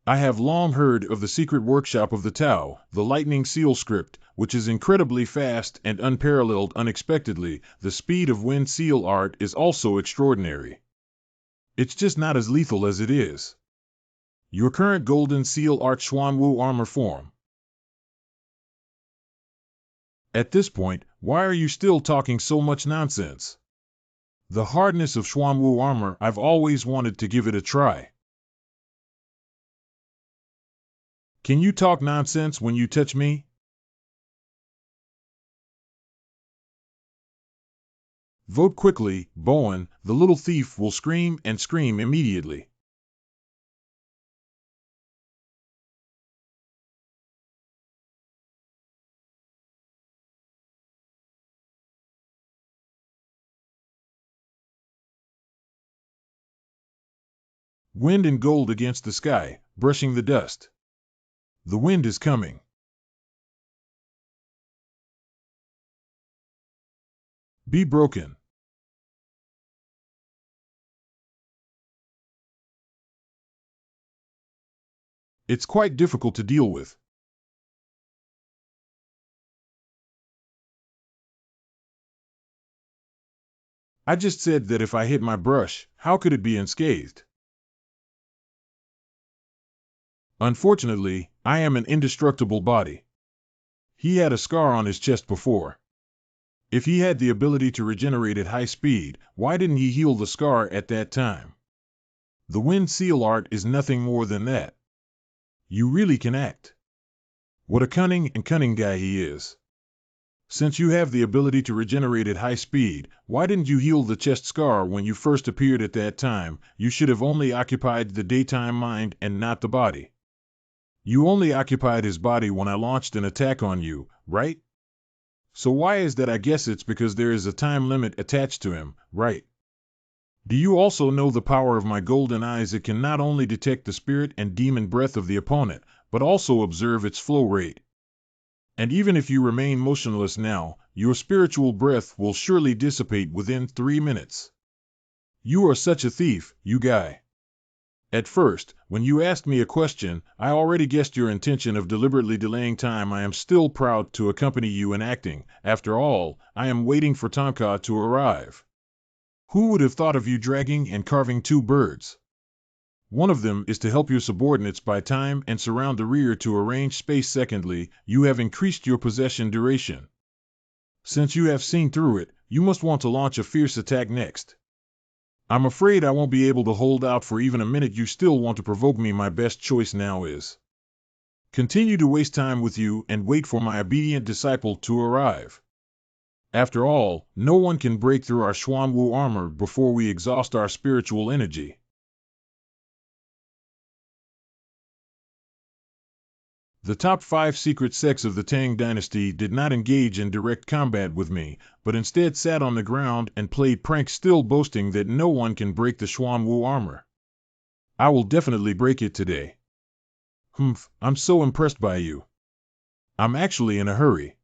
[SPEAKER 1] I have long heard of the secret workshop of the Tao, the Lightning Seal script, which is incredibly fast and unparalleled. Unexpectedly, the speed of Wind Seal art is also extraordinary. It's just not as lethal as it is your current Golden Seal art Xuanwu armor form. At this point, why are you still talking so much nonsense? The hardness of Xuanwu armor, I've always wanted to give it a try. Can you talk nonsense when you touch me? Vote quickly, Bowen, the little thief will scream and scream immediately. Wind and gold against the sky, brushing the dust. The wind is coming. Be broken. It's quite difficult to deal with. I just said that if I hit my brush, how could it be unscathed? Unfortunately, I am an indestructible body. He had a scar on his chest before. If he had the ability to regenerate at high speed, why didn't he heal the scar at that time? The Wind Seal art is nothing more than that. You really can act. What a cunning guy he is. Since you have the ability to regenerate at high speed, why didn't you heal the chest scar when you first appeared at that time? You should have only occupied the daytime mind and not the body. You only occupied his body when I launched an attack on you, right? So why is that? I guess it's because there is a time limit attached to him, right? Do you also know the power of my golden eyes? It can not only detect the spirit and demon breath of the opponent, but also observe its flow rate. And even if you remain motionless now, your spiritual breath will surely dissipate within 3 minutes. You are such a thief, you guy. At first, when you asked me a question, I already guessed your intention of deliberately delaying time. I am still proud to accompany you in acting. After all, I am waiting for Tonka to arrive. Who would have thought of you dragging and carving 2 birds? One of them is to help your subordinates buy time and surround the rear to arrange space. Secondly, you have increased your possession duration. Since you have seen through it, you must want to launch a fierce attack next. I'm afraid I won't be able to hold out for even a minute. You still want to provoke me. My best choice now is continue to waste time with you and wait for my obedient disciple to arrive. After all, no one can break through our Xuanwu armor before we exhaust our spiritual energy. The top 5 secret sects of the Tang dynasty did not engage in direct combat with me, but instead sat on the ground and played pranks, still boasting that no one can break the Xuanwu armor. I will definitely break it today. Humph, I'm so impressed by you. I'm actually in a hurry.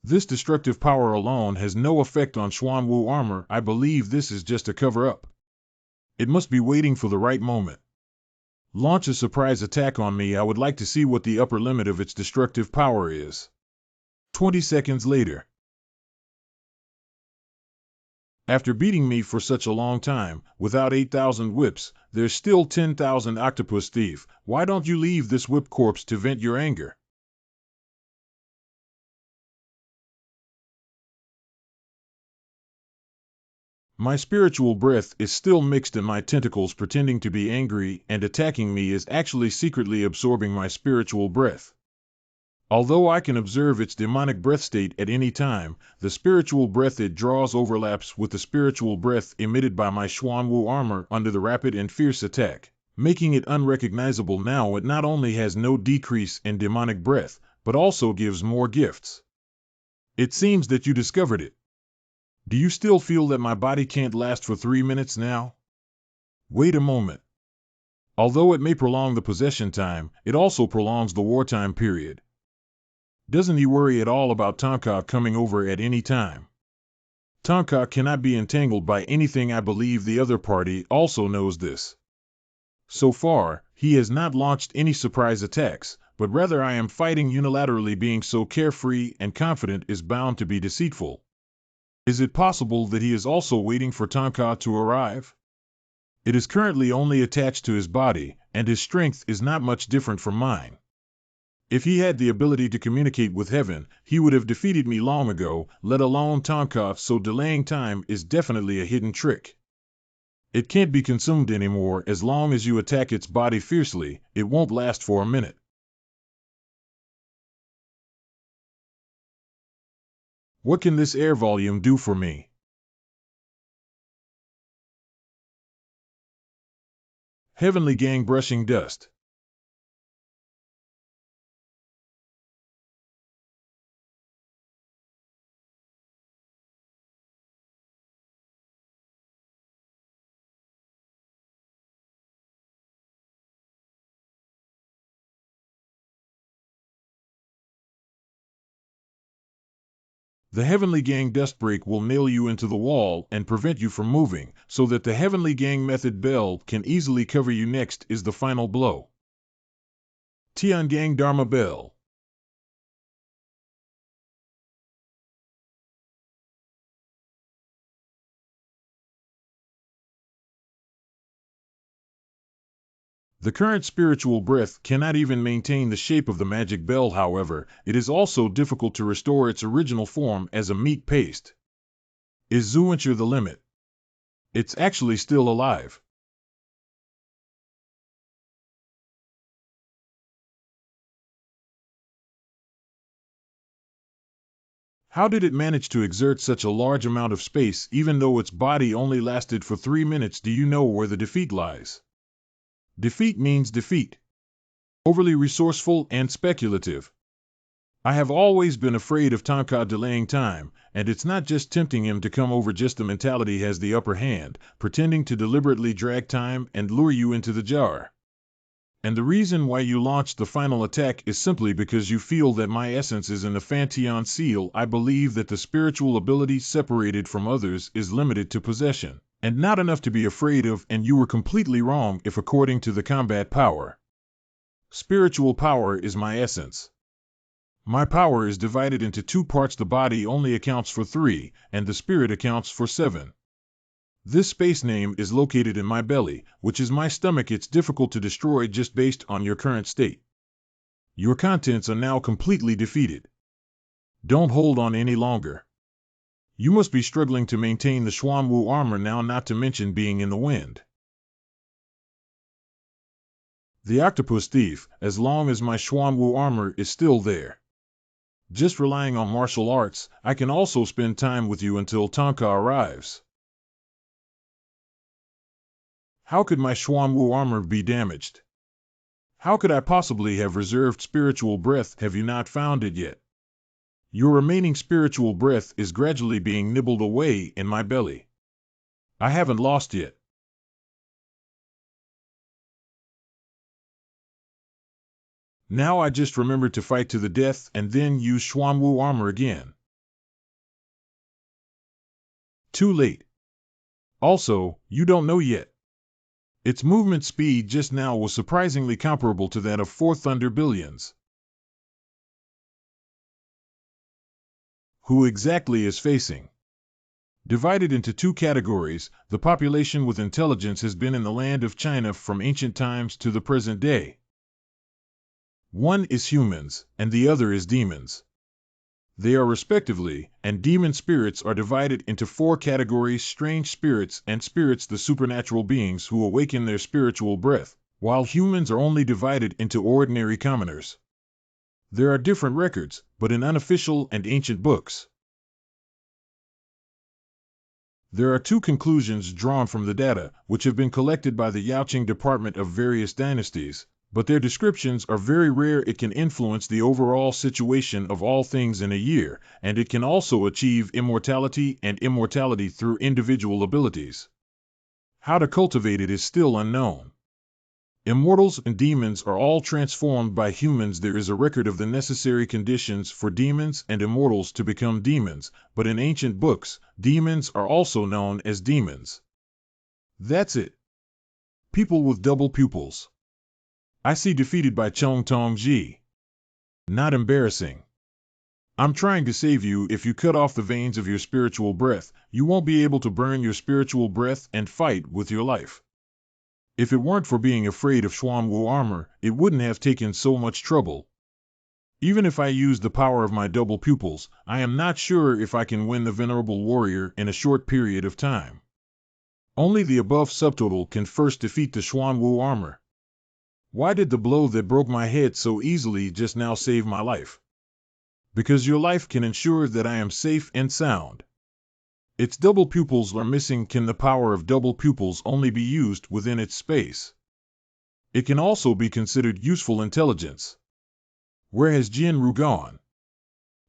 [SPEAKER 1] This destructive power alone has no effect on Xuanwu armor. I believe this is just a cover-up. It must be waiting for the right moment. Launch a surprise attack on me. I would like to see what the upper limit of its destructive power is. 20 seconds later. After beating me for such a long time, without 8,000 whips, there's still 10,000. Octopus thief, why don't you leave this whip corpse to vent your anger? My spiritual breath is still mixed, and my tentacles, pretending to be angry and attacking me, is actually secretly absorbing my spiritual breath. Although I can observe its demonic breath state at any time, the spiritual breath it draws overlaps with the spiritual breath emitted by my Xuanwu armor under the rapid and fierce attack, making it unrecognizable now. It not only has no decrease in demonic breath, but also gives more gifts. It seems that you discovered it. Do you still feel that my body can't last for 3 minutes now? Wait a moment. Although it may prolong the possession time, it also prolongs the wartime period. Doesn't he worry at all about Tonka coming over at any time? Tonka cannot be entangled by anything. I believe the other party also knows this. So far, he has not launched any surprise attacks, but rather I am fighting unilaterally. Being so carefree and confident is bound to be deceitful. Is it possible that he is also waiting for Tonka to arrive? It is currently only attached to his body, and his strength is not much different from mine. If he had the ability to communicate with heaven, he would have defeated me long ago, let alone Tonka, so delaying time is definitely a hidden trick. It can't be consumed anymore. As long as you attack its body fiercely, it won't last for a minute. What can this air volume do for me? Heavenly Gang brushing dust. The Heavenly Gang dust break will nail you into the wall and prevent you from moving, so that the Heavenly Gang method bell can easily cover you. Next is the final blow. Tian Gang Dharma Bell. The current spiritual breath cannot even maintain the shape of the magic bell. However, it is also difficult to restore its original form as a meat paste. Is Zuencher the limit? It's actually still alive. How did it manage to exert such a large amount of space even though its body only lasted for 3 minutes? Do you know where the defeat lies? Defeat means defeat. Overly resourceful and speculative. I have always been afraid of Tonka delaying time, and it's not just tempting him to come over, just the mentality has the upper hand, pretending to deliberately drag time and lure you into the jar. And the reason why you launched the final attack is simply because you feel that my essence is in the Fanteon seal. I believe that the spiritual ability separated from others is limited to possession, and not enough to be afraid of, and you were completely wrong if according to the combat power. Spiritual power is my essence. My power is divided into 2 parts. The body only accounts for 3, and the spirit accounts for 7. This space name is located in my belly, which is my stomach. It's difficult to destroy just based on your current state. Your contents are now completely defeated. Don't hold on any longer. You must be struggling to maintain the Xuanwu armor now, not to mention being in the wind. The octopus thief, as long as my Xuanwu armor is still there. Just relying on martial arts, I can also spend time with you until Tonka arrives. How could my Xuanwu armor be damaged? How could I possibly have reserved spiritual breath? Have you not found it yet? Your remaining spiritual breath is gradually being nibbled away in my belly. I haven't lost yet. Now I just remembered to fight to the death and then use Xuanwu armor again. Too late. Also, you don't know yet. Its movement speed just now was surprisingly comparable to that of 4 Thunder Billions. Who exactly is facing? Divided into 2 categories, the population with intelligence has been in the land of China from ancient times to the present day. One is humans, and the other is demons. They are respectively, and demon spirits are divided into 4 categories: strange spirits and spirits, the supernatural beings who awaken their spiritual breath, while humans are only divided into ordinary commoners. There are different records, but in unofficial and ancient books. There are 2 conclusions drawn from the data, which have been collected by the Yaoqing department of various dynasties, but their descriptions are very rare. It can influence the overall situation of all things in a year, and it can also achieve immortality and immortality through individual abilities. How to cultivate it is still unknown. Immortals and demons are all transformed by humans. There is a record of the necessary conditions for demons and immortals to become demons, but in ancient books, demons are also known as demons. That's it. People with double pupils. I see defeated by Chong Tong Ji. Not embarrassing. I'm trying to save you. If you cut off the veins of your spiritual breath, you won't be able to burn your spiritual breath and fight with your life. If it weren't for being afraid of Xuanwu armor, it wouldn't have taken so much trouble. Even if I use the power of my double pupils, I am not sure if I can win the venerable warrior in a short period of time. Only the above subtotal can first defeat the Xuanwu armor. Why did the blow that broke my head so easily just now save my life? Because your life can ensure that I am safe and sound. Its double pupils are missing. Can the power of double pupils only be used within its space? It can also be considered useful intelligence. Where has Jinru gone?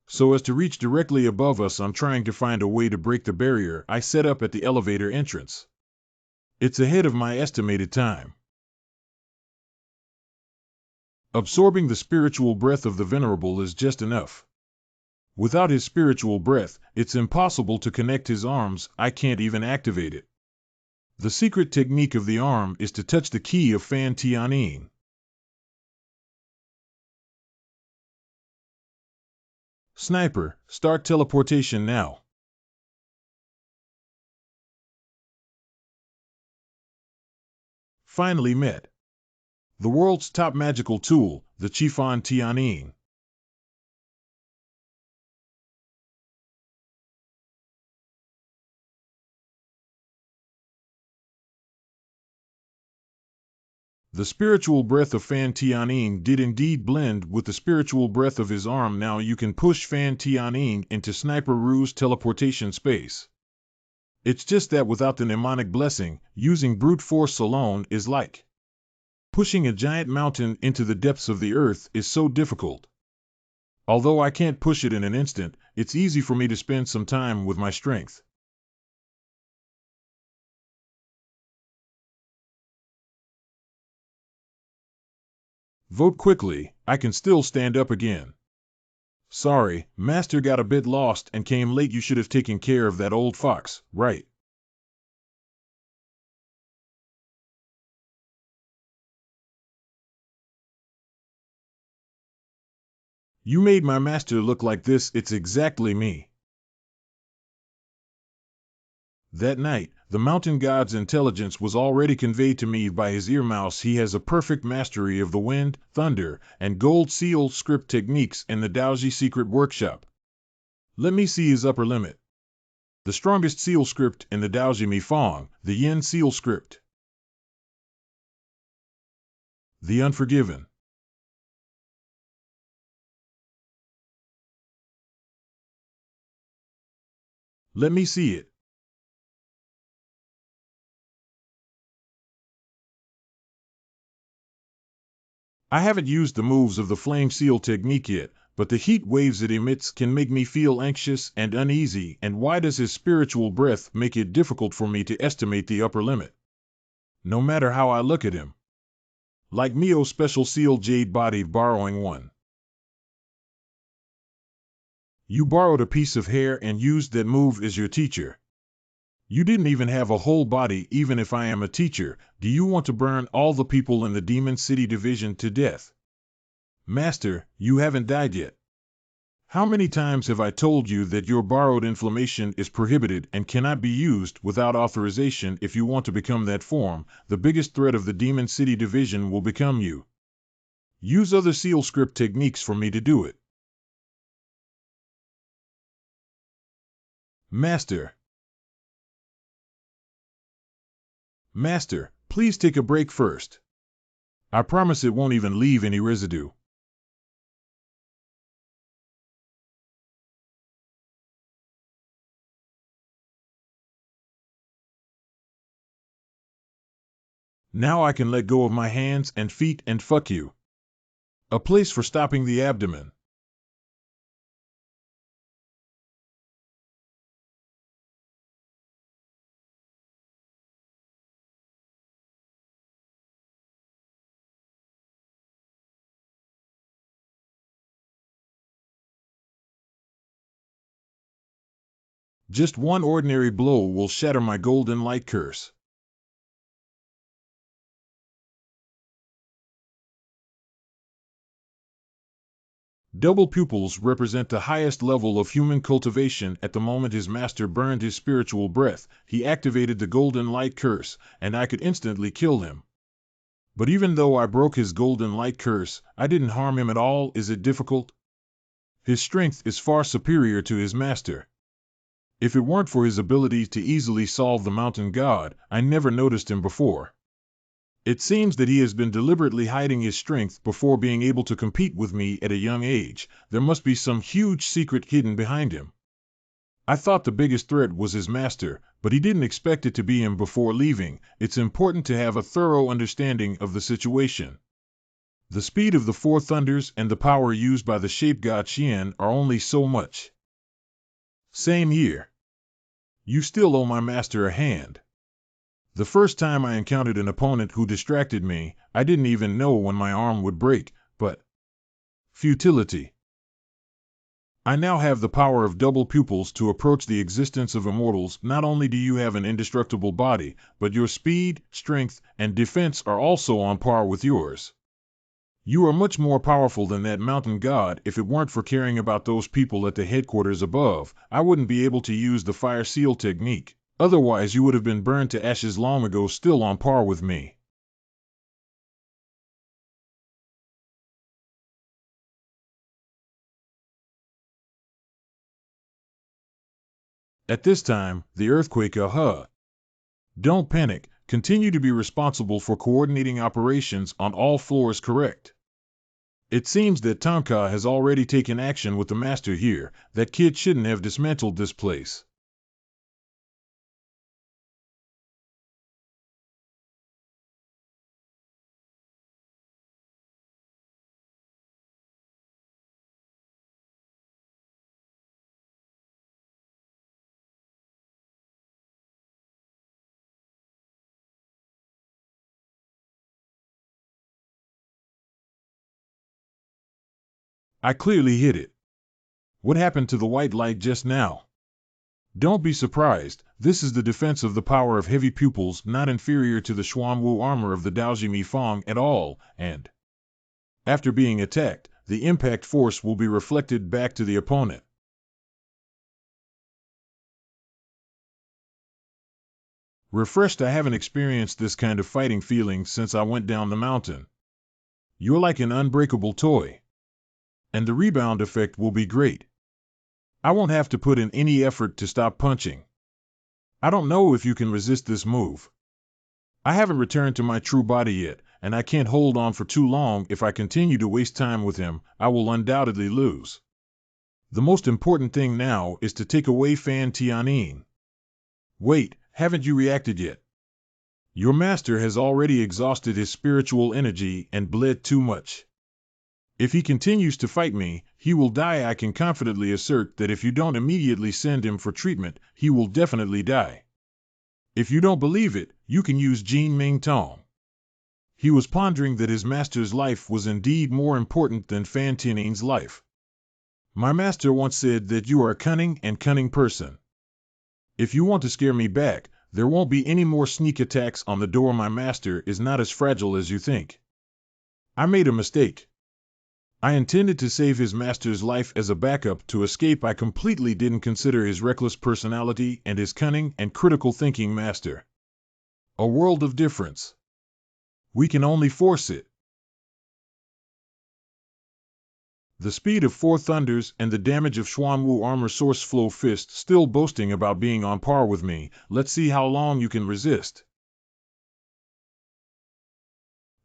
[SPEAKER 1] So as to reach directly above us, I'm trying to find a way to break the barrier I set up at the elevator entrance. It's ahead of my estimated time. Absorbing the spiritual breath of the venerable is just enough. Without his spiritual breath, it's impossible to connect his arms. I can't even activate it. The secret technique of the arm is to touch the key of Fan Tianyin. Sniper, start teleportation now. Finally met. The world's top magical tool, the Qifan Tianyin. The spiritual breath of Fan Tianyin did indeed blend with the spiritual breath of his arm. Now you can push Fan Tianyin into Sniper Ru's teleportation space. It's just that without the mnemonic blessing, using brute force alone is like pushing a giant mountain into the depths of the earth is so difficult. Although I can't push it in an instant, it's easy for me to spend some time with my strength. Vote quickly, I can still stand up again. Sorry, Master got a bit lost and came late. You should have taken care of that old fox, right? You made my master look like this. It's exactly me. That night, the mountain god's intelligence was already conveyed to me by his earmouse. He has a perfect mastery of the wind, thunder, and gold seal script techniques in the Daoji secret workshop. Let me see his upper limit. The strongest seal script in the Daoji Mi Fong, the Yin seal script. The Unforgiven. Let me see it. I haven't used the moves of the flame seal technique yet, but the heat waves it emits can make me feel anxious and uneasy, and why does his spiritual breath make it difficult for me to estimate the upper limit? No matter how I look at him. Like Mio special seal jade body borrowing one. You borrowed a piece of hair and used that move as your teacher. You didn't even have a whole body. Even if I am a teacher, do you want to burn all the people in the Demon City Division to death? Master, you haven't died yet. How many times have I told you that your borrowed inflammation is prohibited and cannot be used without authorization? If you want to become that form, the biggest threat of the Demon City Division will become you. Use other seal script techniques for me to do it. Master. Master, please take a break first. I promise it won't even leave any residue. Now I can let go of my hands and feet and fuck you. A place for stopping the abdomen. Just one ordinary blow will shatter my golden light curse. Double pupils represent the highest level of human cultivation. At the moment his master burned his spiritual breath, he activated the golden light curse, and I could instantly kill him. But even though I broke his golden light curse, I didn't harm him at all. Is it difficult? His strength is far superior to his master. If it weren't for his ability to easily solve the mountain god, I never noticed him before. It seems that he has been deliberately hiding his strength before being able to compete with me at a young age. There must be some huge secret hidden behind him. I thought the biggest threat was his master, but he didn't expect it to be him before leaving. It's important to have a thorough understanding of the situation. The speed of the Four Thunders and the power used by the shape god Xian are only so much. Same year. You still owe my master a hand. The first time I encountered an opponent who distracted me, I didn't even know when my arm would break, but futility. I now have the power of double pupils to approach the existence of immortals. Not only do you have an indestructible body, but your speed, strength, and defense are also on par with yours. You are much more powerful than that mountain god. If it weren't for caring about those people at the headquarters above, I wouldn't be able to use the fire seal technique. Otherwise you would have been burned to ashes long ago, still on par with me. At this time, the earthquake Don't panic, continue to be responsible for coordinating operations on all floors, correct? It seems that Tonka has already taken action with the master here. That kid shouldn't have dismantled this place. I clearly hit it. What happened to the white light just now? Don't be surprised, this is the defense of the power of heavy pupils, not inferior to the Xuanwu armor of the Daojimi Fong at all, and after being attacked, the impact force will be reflected back to the opponent. Refreshed, I haven't experienced this kind of fighting feeling since I went down the mountain. You're like an unbreakable toy. And the rebound effect will be great. I won't have to put in any effort to stop punching. I don't know if you can resist this move. I haven't returned to my true body yet, and I can't hold on for too long. If I continue to waste time with him, I will undoubtedly lose. The most important thing now is to take away Fan Tianyin. Wait, haven't you reacted yet? Your master has already exhausted his spiritual energy and bled too much. If he continues to fight me, he will die. I can confidently assert that if you don't immediately send him for treatment, he will definitely die. If you don't believe it, you can use Jin Ming Tong. He was pondering that his master's life was indeed more important than Fan Tianyin's life. My master once said that you are a cunning and cunning person. If you want to scare me back, there won't be any more sneak attacks on the door. My master is not as fragile as you think. I made a mistake. I intended to save his master's life as a backup to escape. I completely didn't consider his reckless personality and his cunning and critical thinking master. A world of difference. We can only force it. The speed of Four Thunders and the damage of Xuanwu Armor Source Flow Fist still boasting about being on par with me. Let's see how long you can resist.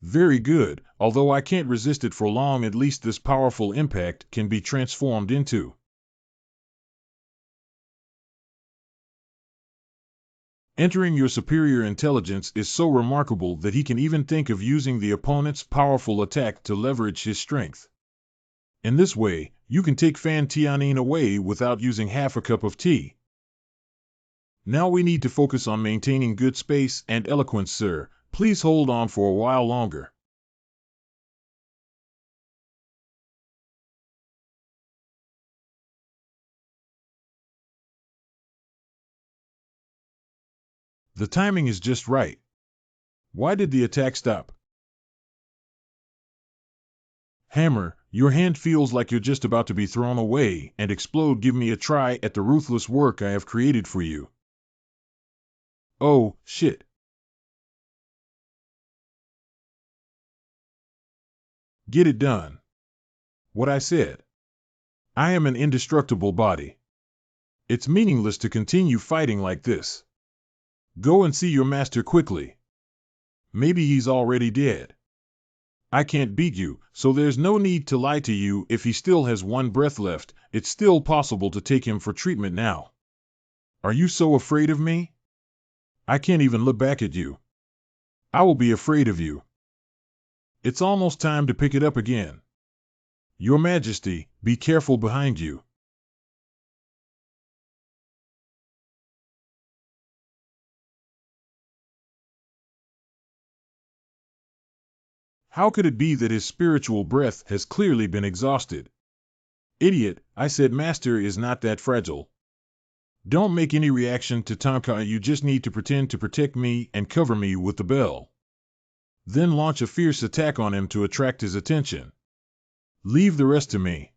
[SPEAKER 1] Very good, although I can't resist it for long. At least this powerful impact can be transformed into. Entering your superior intelligence is so remarkable that he can even think of using the opponent's powerful attack to leverage his strength. In this way, you can take Fan Tianyin away without using half a cup of tea. Now we need to focus on maintaining good space and eloquence, sir. Please hold on for a while longer. The timing is just right. Why did the attack stop? Hammer, your hand feels like you're just about to be thrown away and explode. Give me a try at the ruthless work I have created for you. Oh, shit. Get it done. What I said. I am an indestructible body. It's meaningless to continue fighting like this. Go and see your master quickly. Maybe he's already dead. I can't beat you, so there's no need to lie to you. If he still has one breath left, it's still possible to take him for treatment now. Are you so afraid of me? I can't even look back at you. I will be afraid of you. It's almost time to pick it up again. Your Majesty, be careful behind you. How could it be that his spiritual breath has clearly been exhausted? Idiot, I said master is not that fragile. Don't make any reaction to Tonka. You just need to pretend to protect me and cover me with the bell. Then launch a fierce attack on him to attract his attention. Leave the rest to me.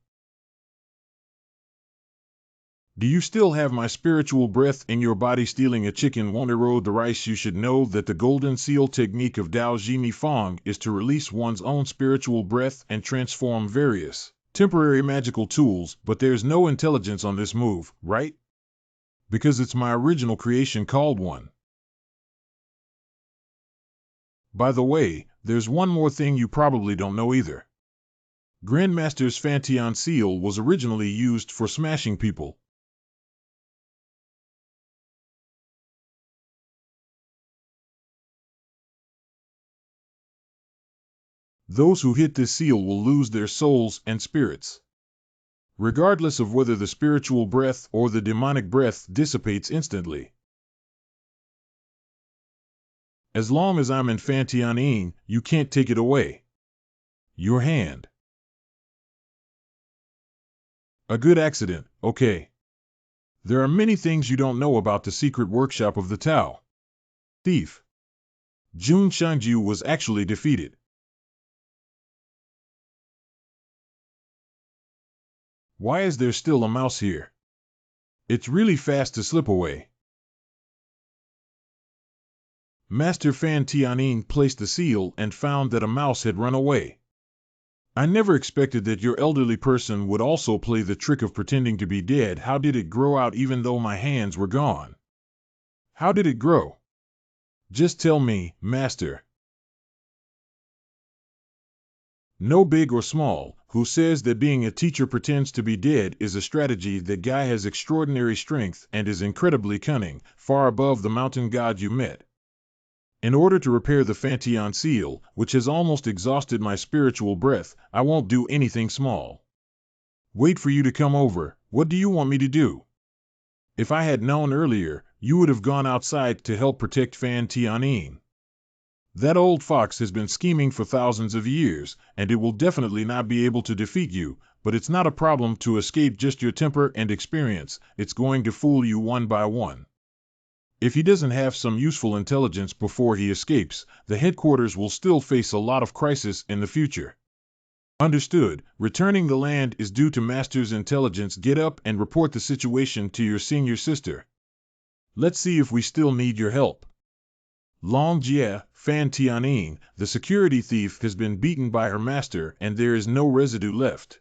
[SPEAKER 1] Do you still have my spiritual breath in your body? Stealing a chicken won't erode the rice. You should know that the golden seal technique of Dao Jimi Fong is to release one's own spiritual breath and transform various temporary magical tools, but there's no intelligence on this move, right? Because it's my original creation called one. By the way, there's one more thing you probably don't know either. Grandmaster's Fantian seal was originally used for smashing people. Those who hit this seal will lose their souls and spirits. Regardless of whether the spiritual breath or the demonic breath dissipates instantly. As long as I'm in Fantianine, you can't take it away. Your hand. A good accident, okay. There are many things you don't know about the secret workshop of the Tao. Thief. Jun Shangju was actually defeated. Why is there still a mouse here? It's really fast to slip away. Master Fan Tianyin placed the seal and found that a mouse had run away. I never expected that your elderly person would also play the trick of pretending to be dead. How did it grow out even though my hands were gone? How did it grow? Just tell me, Master. No big or small, who says that being a teacher pretends to be dead is a strategy. That guy has extraordinary strength and is incredibly cunning, far above the mountain god you met. In order to repair the Fanteon seal, which has almost exhausted my spiritual breath, I won't do anything small. Wait for you to come over. What do you want me to do? If I had known earlier, you would have gone outside to help protect Fanteon. That old fox has been scheming for thousands of years, and it will definitely not be able to defeat you, but it's not a problem to escape just your temper and experience. It's going to fool you one by one. If he doesn't have some useful intelligence before he escapes, the headquarters will still face a lot of crisis in the future. Understood. Returning the land is due to Master's intelligence. Get up and report the situation to your senior sister. Let's see if we still need your help. Long Jie, Fanteon, the security thief, has been beaten by her master and there is no residue left.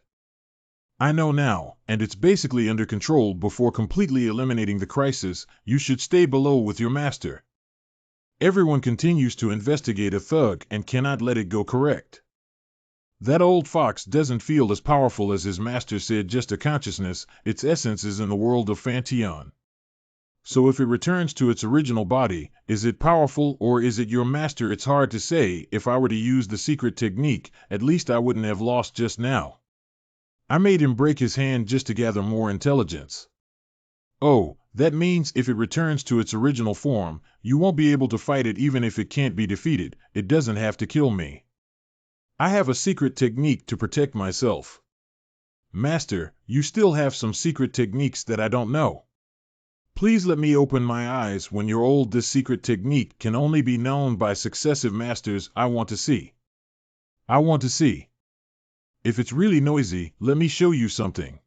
[SPEAKER 1] I know now, and it's basically under control. Before completely eliminating the crisis, you should stay below with your master. Everyone continues to investigate a thug and cannot let it go. Correct. That old fox doesn't feel as powerful as his master said. Just a consciousness, its essence is in the world of Fanteon. So if it returns to its original body, is it powerful or is it your master? It's hard to say. If I were to use the secret technique, at least I wouldn't have lost just now. I made him break his hand just to gather more intelligence. Oh, that means if it returns to its original form, you won't be able to fight it. Even if it can't be defeated, it doesn't have to kill me. I have a secret technique to protect myself. Master, you still have some secret techniques that I don't know. Please let me open my eyes when you're old. This secret technique can only be known by successive masters. I want to see. I want to see. If it's really noisy, let me show you something.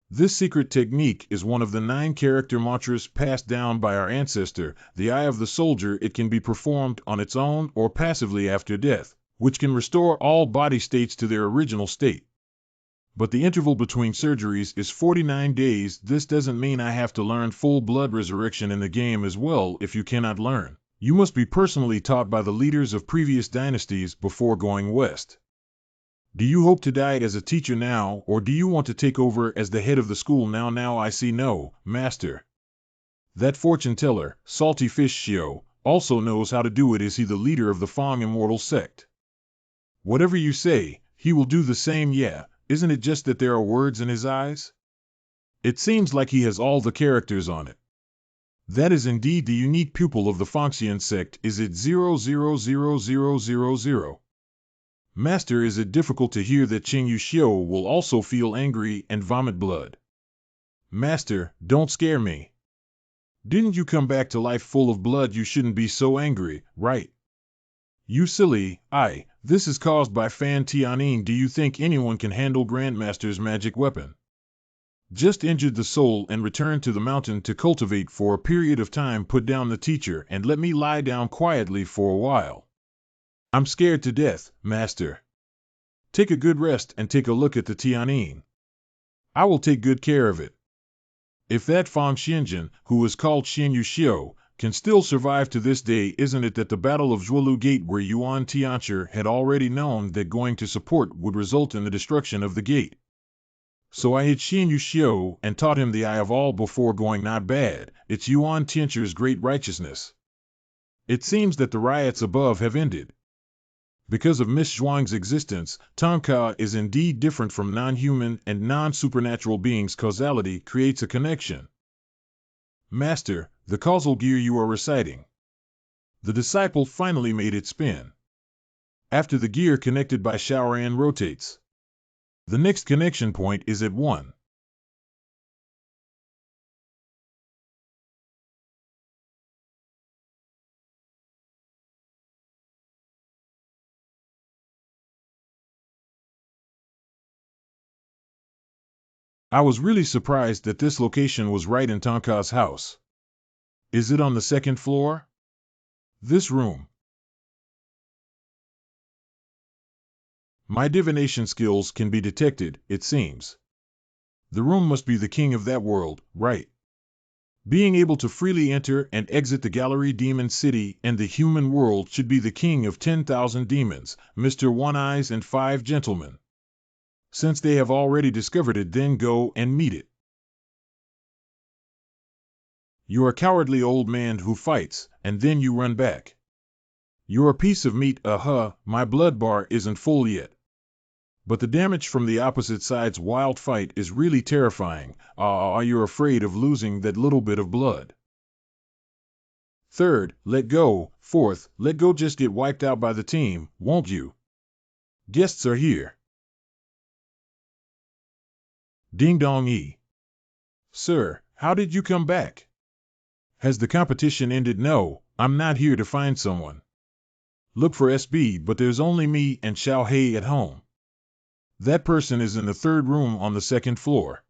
[SPEAKER 1] This secret technique is one of the 9 character mantras passed down by our ancestor, the Eye of the Soldier. It can be performed on its own or passively after death, which can restore all body states to their original state. But the interval between surgeries is 49 days. This doesn't mean I have to learn full-blood resurrection in the game as well. If you cannot learn, you must be personally taught by the leaders of previous dynasties before going west. Do you hope to die as a teacher now, or do you want to take over as the head of the school now? Now I see. No, master. That fortune teller, Salty Fish Shio, also knows how to do it. Is he the leader of the Fang Immortal sect? Whatever you say, he will do the same. Yeah, isn't it just that there are words in his eyes? It seems like he has all the characters on it. That is indeed the unique pupil of the Fangxian sect. Is it 000000? Master, is it difficult to hear that Qingyu Xiu will also feel angry and vomit blood? Master, don't scare me. Didn't you come back to life full of blood? You shouldn't be so angry, right? You silly, this is caused by Fanteon. Do you think anyone can handle Grandmaster's magic weapon? Just injured the soul and returned to the mountain to cultivate for a period of time. Put down the teacher and let me lie down quietly for a while. I'm scared to death, master. Take a good rest and take a look at the Tianin. I will take good care of it. If that Fang Xianjin, who is called Xinyu Xiu, can still survive to this day, isn't it that the Battle of Zhuolu Gate, where Yuan Tianchi had already known that going to support would result in the destruction of the gate? So I hid Xinyu Xiu and taught him the Eye of All before going. Not bad. It's Yuan Tianchi's great righteousness. It seems that the riots above have ended. Because of Miss Zhuang's existence, Tonka is indeed different from non-human and non-supernatural beings. Causality creates a connection. Master, the causal gear you are reciting. The disciple finally made it spin. After the gear connected by Shaoran rotates, the next connection point is at 1. I was really surprised that this location was right in Tonka's house. Is it on the 2nd floor? This room. My divination skills can be detected, it seems. The room must be the king of that world, right? Being able to freely enter and exit the Gallery Demon City and the human world should be the king of 10,000 demons, Mr. One-Eyes and 5 gentlemen. Since they have already discovered it, then go and meet it. You're a cowardly old man who fights, and then you run back. You're a piece of meat, my blood bar isn't full yet. But the damage from the opposite side's wild fight is really terrifying. You're afraid of losing that little bit of blood. Third, let go. Fourth, let go, just get wiped out by the team, won't you? Guests are here. Ding dong E. Sir, how did you come back? Has the competition ended? No, I'm not here to find someone. Look for SB, but there's only me and Xiao Hei at home. That person is in the third room on the second floor.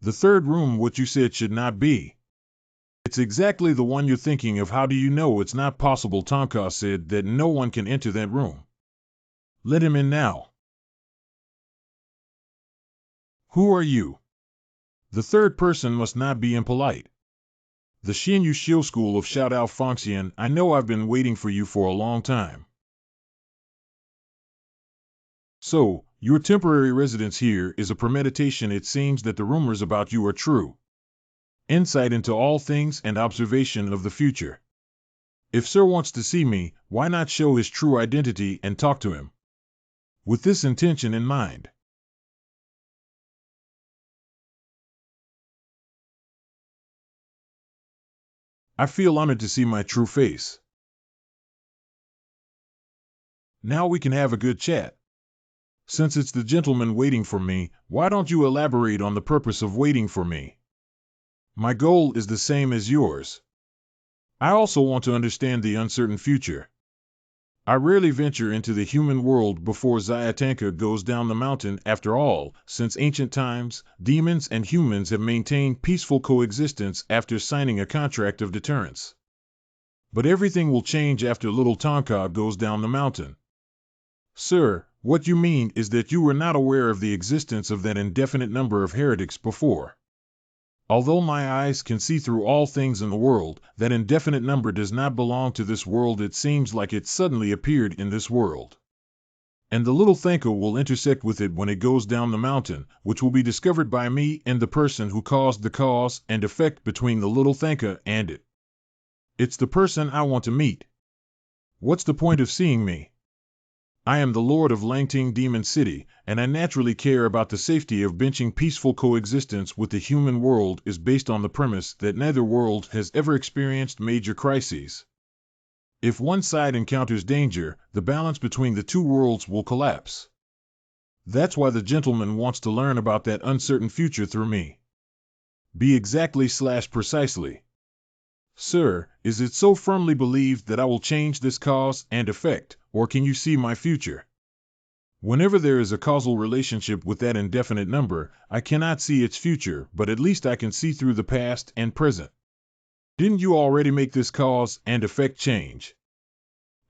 [SPEAKER 1] The third room, what you said should not be. It's exactly the one you're thinking of. How do you know it's not possible? Tonka said that no one can enter that room. Let him in now. Who are you? The third person must not be impolite. The Xinyu Xiu School of Shout-Out Fongxian, I know I've been waiting for you for a long time. So, your temporary residence here is a premeditation. It seems that the rumors about you are true. Insight into all things and observation of the future. If Sir wants to see me, why not show his true identity and talk to him? With this intention in mind. I feel honored to see my true face. Now we can have a good chat. Since it's the gentleman waiting for me, why don't you elaborate on the purpose of waiting for me? My goal is the same as yours. I also want to understand the uncertain future. I rarely venture into the human world before Zayatanka goes down the mountain. After all, since ancient times, demons and humans have maintained peaceful coexistence after signing a contract of deterrence. But everything will change after little Tonka goes down the mountain. Sir, what you mean is that you were not aware of the existence of that indefinite number of heretics before. Although my eyes can see through all things in the world, that indefinite number does not belong to this world. It seems like it suddenly appeared in this world. And the little Thanka will intersect with it when it goes down the mountain, which will be discovered by me and the person who caused the cause and effect between the little Thanka and it. It's the person I want to meet. What's the point of seeing me? I am the Lord of Langting Demon City, and I naturally care about the safety of benching. Peaceful coexistence with the human world is based on the premise that neither world has ever experienced major crises. If one side encounters danger, the balance between the two worlds will collapse. That's why the gentleman wants to learn about that uncertain future through me. Be exactly/precisely. Sir, is it so firmly believed that I will change this cause and effect, or can you see my future? Whenever there is a causal relationship with that indefinite number, I cannot see its future, but at least I can see through the past and present. Didn't you already make this cause and effect change?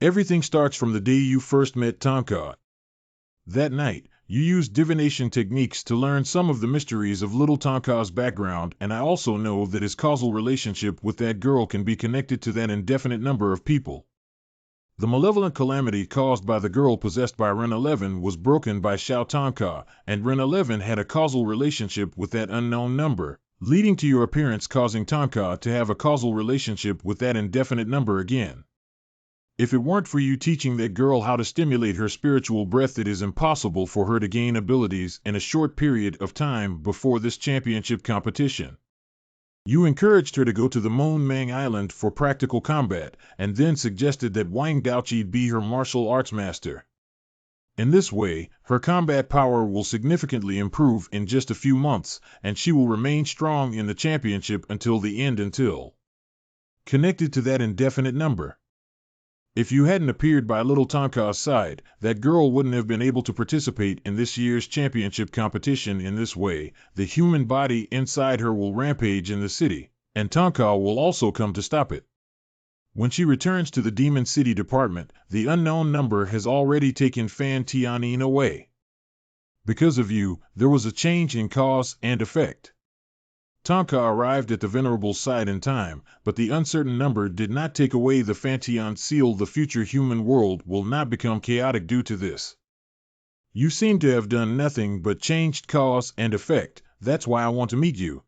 [SPEAKER 1] Everything starts from the day you first met Tonka. That night, you used divination techniques to learn some of the mysteries of little Tonka's background, and I also know that his causal relationship with that girl can be connected to that indefinite number of people. The malevolent calamity caused by the girl possessed by Ren 11 was broken by Xiao Tonka, and Ren 11 had a causal relationship with that unknown number, leading to your appearance causing Tonka to have a causal relationship with that indefinite number again. If it weren't for you teaching that girl how to stimulate her spiritual breath, it is impossible for her to gain abilities in a short period of time before this championship competition. You encouraged her to go to the Moon Mang Island for practical combat, and then suggested that Wang Daoqi be her martial arts master. In this way, her combat power will significantly improve in just a few months, and she will remain strong in the championship until the end, until connected to that indefinite number. If you hadn't appeared by little Tonka's side, that girl wouldn't have been able to participate in this year's championship competition. In this way, the human body inside her will rampage in the city, and Tonka will also come to stop it. When she returns to the Demon City Department, the unknown number has already taken Fan Tianyin away. Because of you, there was a change in cause and effect. Tonka arrived at the venerable site in time, but the uncertain number did not take away the Fanteon seal. The future human world will not become chaotic due to this. You seem to have done nothing but changed cause and effect. That's why I want to meet you.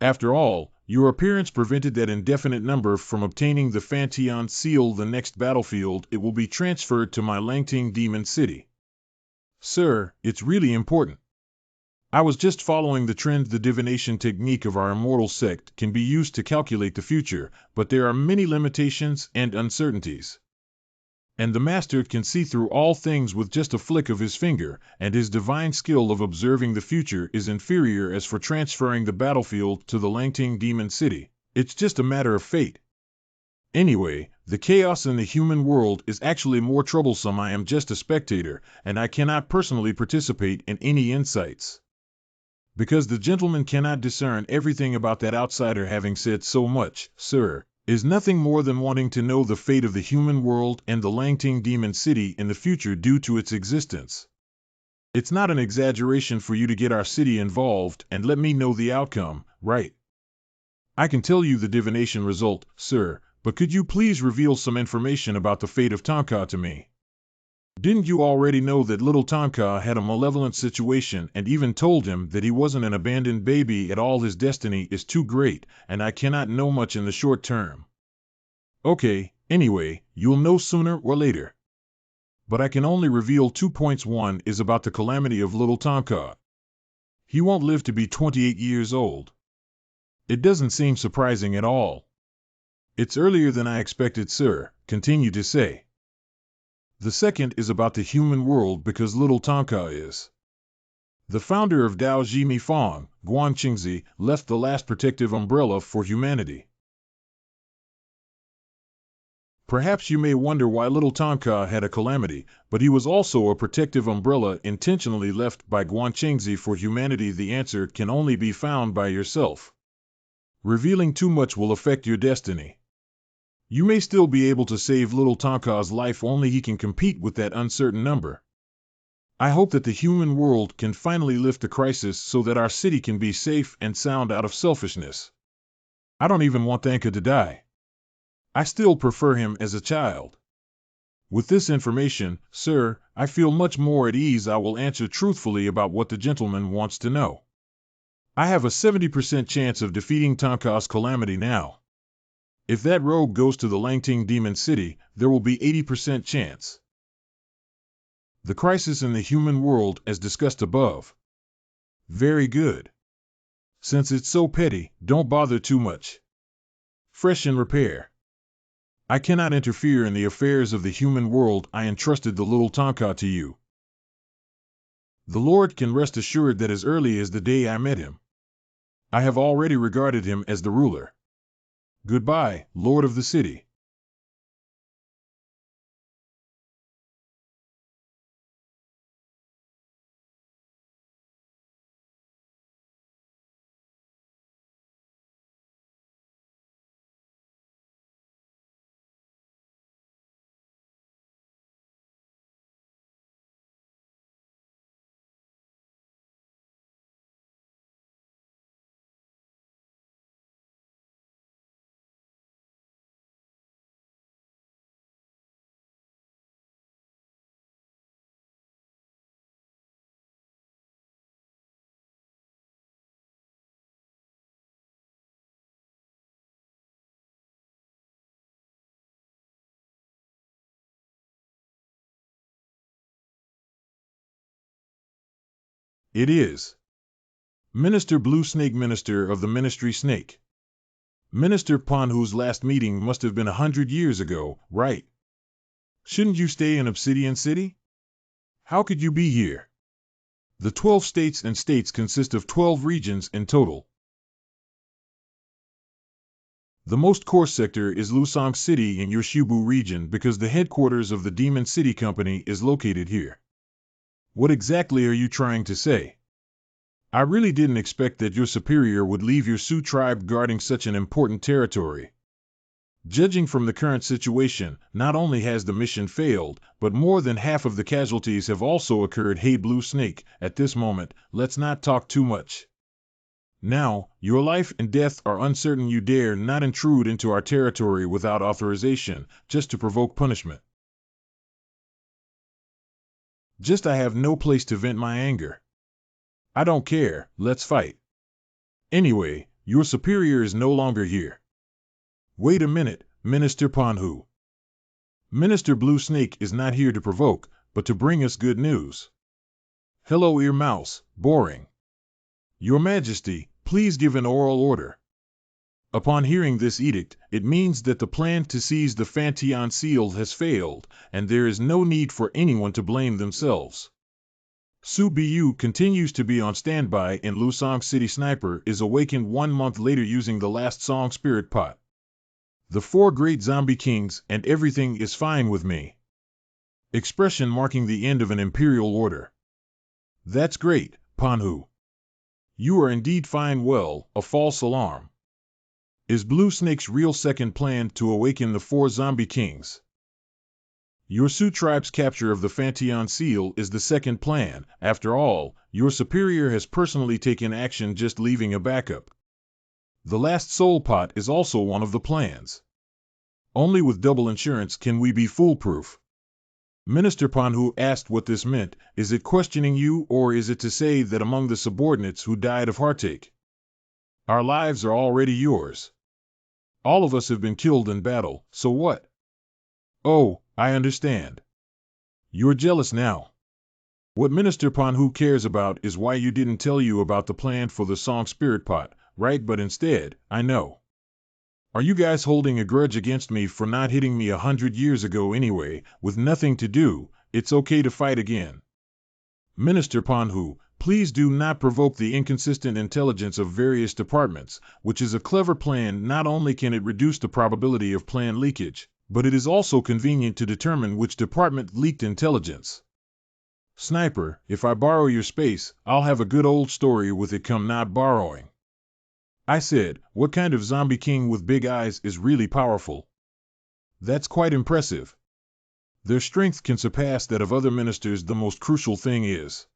[SPEAKER 1] After all, your appearance prevented that indefinite number from obtaining the Fanteon seal. The next battlefield, it will be transferred to my Langting Demon City. Sir, it's really important. I was just following the trend. The divination technique of our immortal sect can be used to calculate the future, but there are many limitations and uncertainties. And the master can see through all things with just a flick of his finger, and his divine skill of observing the future is inferior. As for transferring the battlefield to the Langting Demon City, it's just a matter of fate. Anyway, the chaos in the human world is actually more troublesome. I am just a spectator, and I cannot personally participate in any insights. Because the gentleman cannot discern everything about that outsider. Having said so much, sir, is nothing more than wanting to know the fate of the human world and the Langting Demon City in the future due to its existence. It's not an exaggeration for you to get our city involved and let me know the outcome, right? I can tell you the divination result, sir, but could you please reveal some information about the fate of Tonka to me? Didn't you already know that little Tonka had a malevolent situation and even told him that he wasn't an abandoned baby at all? His destiny is too great, and I cannot know much in the short term. Okay, anyway, you'll know sooner or later. But I can only reveal 2 points. One is about the calamity of little Tonka. He won't live to be 28 years old. It doesn't seem surprising at all. It's earlier than I expected, sir, continue to say. The second is about the human world because little Tonka is. The founder of Dao Jimi Fong, Guan Qingzi, left the last protective umbrella for humanity. Perhaps you may wonder why little Tonka had a calamity, but he was also a protective umbrella intentionally left by Guan Qingzi for humanity. The answer can only be found by yourself. Revealing too much will affect your destiny. You may still be able to save little Tonka's life, only he can compete with that uncertain number. I hope that the human world can finally lift the crisis so that our city can be safe and sound out of selfishness. I don't even want Tonka to die. I still prefer him as a child. With this information, sir, I feel much more at ease. I will answer truthfully about what the gentleman wants to know. I have a 70% chance of defeating Tonka's calamity now. If that rogue goes to the Langting Demon City, there will be 80% chance. The crisis in the human world as discussed above. Very good. Since it's so petty, don't bother too much. Fresh in repair. I cannot interfere in the affairs of the human world. I entrusted the little Tonka to you. The Lord can rest assured that as early as the day I met him, I have already regarded him as the ruler. Goodbye, Lord of the City. It is. Minister Blue Snake, Minister of the Ministry Snake. Minister Pon, whose last meeting must have been 100 years ago, right? Shouldn't you stay in Obsidian City? How could you be here? The 12 states and states consist of 12 regions in total. The most core sector is Lusong City in your Shibu region because the headquarters of the Demon City Company is located here. What exactly are you trying to say? I really didn't expect that your superior would leave your Sioux tribe guarding such an important territory. Judging from the current situation, not only has the mission failed, but more than half of the casualties have also occurred. Hey Blue Snake, at this moment, let's not talk too much. Now, your life and death are uncertain. You dare not intrude into our territory without authorization, just to provoke punishment. Just I have no place to vent my anger. I don't care, let's fight. Anyway, your superior is no longer here. Wait a minute, Minister Panhu. Minister Blue Snake is not here to provoke, but to bring us good news. Hello, Ear Mouse, boring. Your Majesty, please give an oral order. Upon hearing this edict, it means that the plan to seize the Fanteon Seal has failed, and there is no need for anyone to blame themselves. Su Bu continues to be on standby in Lusong City. Sniper is awakened 1 month later using the last song Spirit Pot. The 4 great zombie kings and everything is fine with me. Expression marking the end of an imperial order. That's great, Panhu. You are indeed fine. Well, a false alarm. Is Blue Snake's real second plan to awaken the 4 zombie kings? Your Sioux tribe's capture of the Fanteon Seal is the second plan. After all, your superior has personally taken action, just leaving a backup. The last soul pot is also one of the plans. Only with double insurance can we be foolproof. Minister Panhu asked what this meant. Is it questioning you, or is it to say that among the subordinates who died of heartache? Our lives are already yours. All of us have been killed in battle, so what? Oh, I understand. You're jealous now. What Minister Panhu cares about is why you didn't tell you about the plan for the song Spirit Pot, right? But instead, I know. Are you guys holding a grudge against me for not hitting me 100 years ago anyway? With nothing to do, it's okay to fight again. Minister Panhu, please do not provoke the inconsistent intelligence of various departments, which is a clever plan. Not only can it reduce the probability of plan leakage, but it is also convenient to determine which department leaked intelligence. Sniper, if I borrow your space, I'll have a good old story with it. Come, not borrowing. I said, what kind of zombie king with big eyes is really powerful? That's quite impressive. Their strength can surpass that of other ministers. The most crucial thing is,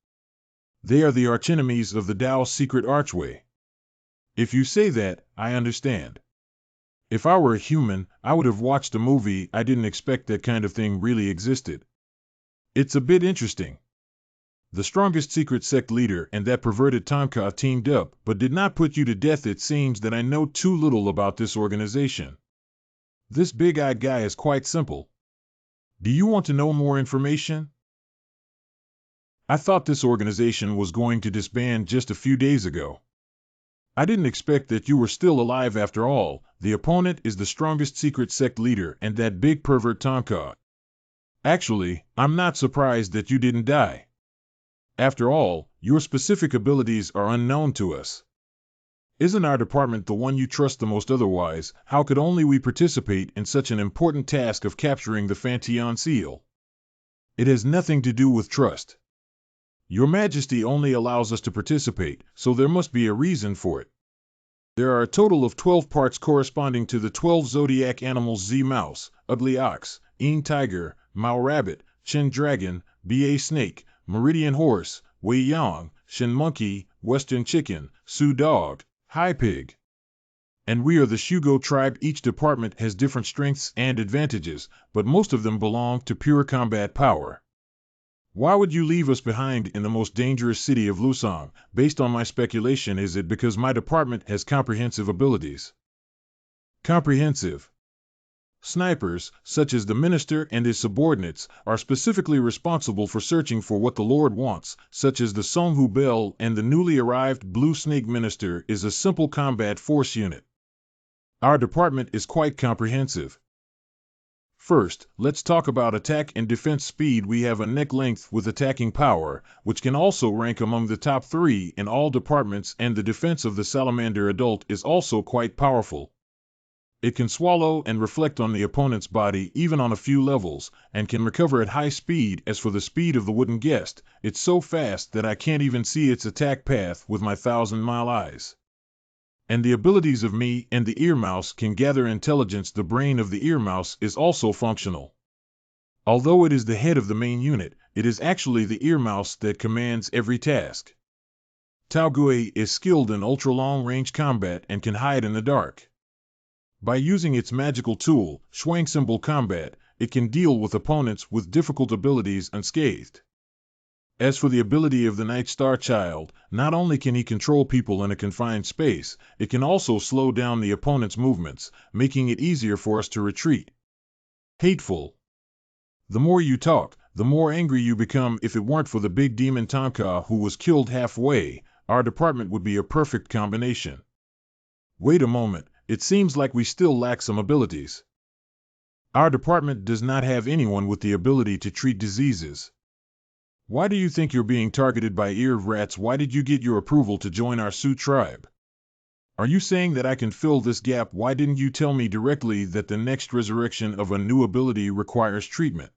[SPEAKER 1] they are the archenemies of the Tao's secret archway. If you say that, I understand. If I were a human, I would have watched a movie. I didn't expect that kind of thing really existed. It's a bit interesting. The strongest secret sect leader and that perverted Tonka teamed up, but did not put you to death. It seems that I know too little about this organization. This big-eyed guy is quite simple. Do you want to know more information? I thought this organization was going to disband just a few days ago. I didn't expect that you were still alive after all. The opponent is the strongest secret sect leader and that big pervert Tonka. Actually, I'm not surprised that you didn't die. After all, your specific abilities are unknown to us. Isn't our department the one you trust the most? Otherwise, how could only we participate in such an important task of capturing the Fanteon Seal? It has nothing to do with trust. Your Majesty only allows us to participate, so there must be a reason for it. There are a total of 12 parts corresponding to the 12 zodiac animals: Z Mouse, Ugly Ox, Ing Tiger, Mao Rabbit, Chin Dragon, Ba Snake, Meridian Horse, Wei Yang, Shin Monkey, Western Chicken, Sioux Dog, High Pig. And we are the Shugo tribe. Each department has different strengths and advantages, but most of them belong to pure combat power. Why would you leave us behind in the most dangerous city of Lusong? Based on my speculation, is it because my department has comprehensive abilities? Comprehensive. Snipers, such as the minister and his subordinates, are specifically responsible for searching for what the Lord wants, such as the Songhu Bell, and the newly arrived Blue Snake minister is a simple combat force unit. Our department is quite comprehensive. First, let's talk about attack and defense speed. We have a neck length with attacking power, which can also rank among the top 3 in all departments, and the defense of the Salamander adult is also quite powerful. It can swallow and reflect on the opponent's body even on a few levels, and can recover at high speed. As for the speed of the wooden guest, it's so fast that I can't even see its attack path with my 1,000-mile eyes. And the abilities of me and the ear mouse can gather intelligence. The brain of the ear mouse is also functional. Although it is the head of the main unit, it is actually the ear mouse that commands every task. Tao Gui is skilled in ultra-long-range combat and can hide in the dark. By using its magical tool, Shuang Symbol Combat, it can deal with opponents with difficult abilities unscathed. As for the ability of the Night Star Child, not only can he control people in a confined space, it can also slow down the opponent's movements, making it easier for us to retreat. Hateful. The more you talk, the more angry you become. If it weren't for the big demon Tonka who was killed halfway, our department would be a perfect combination. Wait a moment, it seems like we still lack some abilities. Our department does not have anyone with the ability to treat diseases. Why do you think you're being targeted by eared rats? Why did you get your approval to join our Sioux tribe? Are you saying that I can fill this gap? Why didn't you tell me directly that the next resurrection of a new ability requires treatment?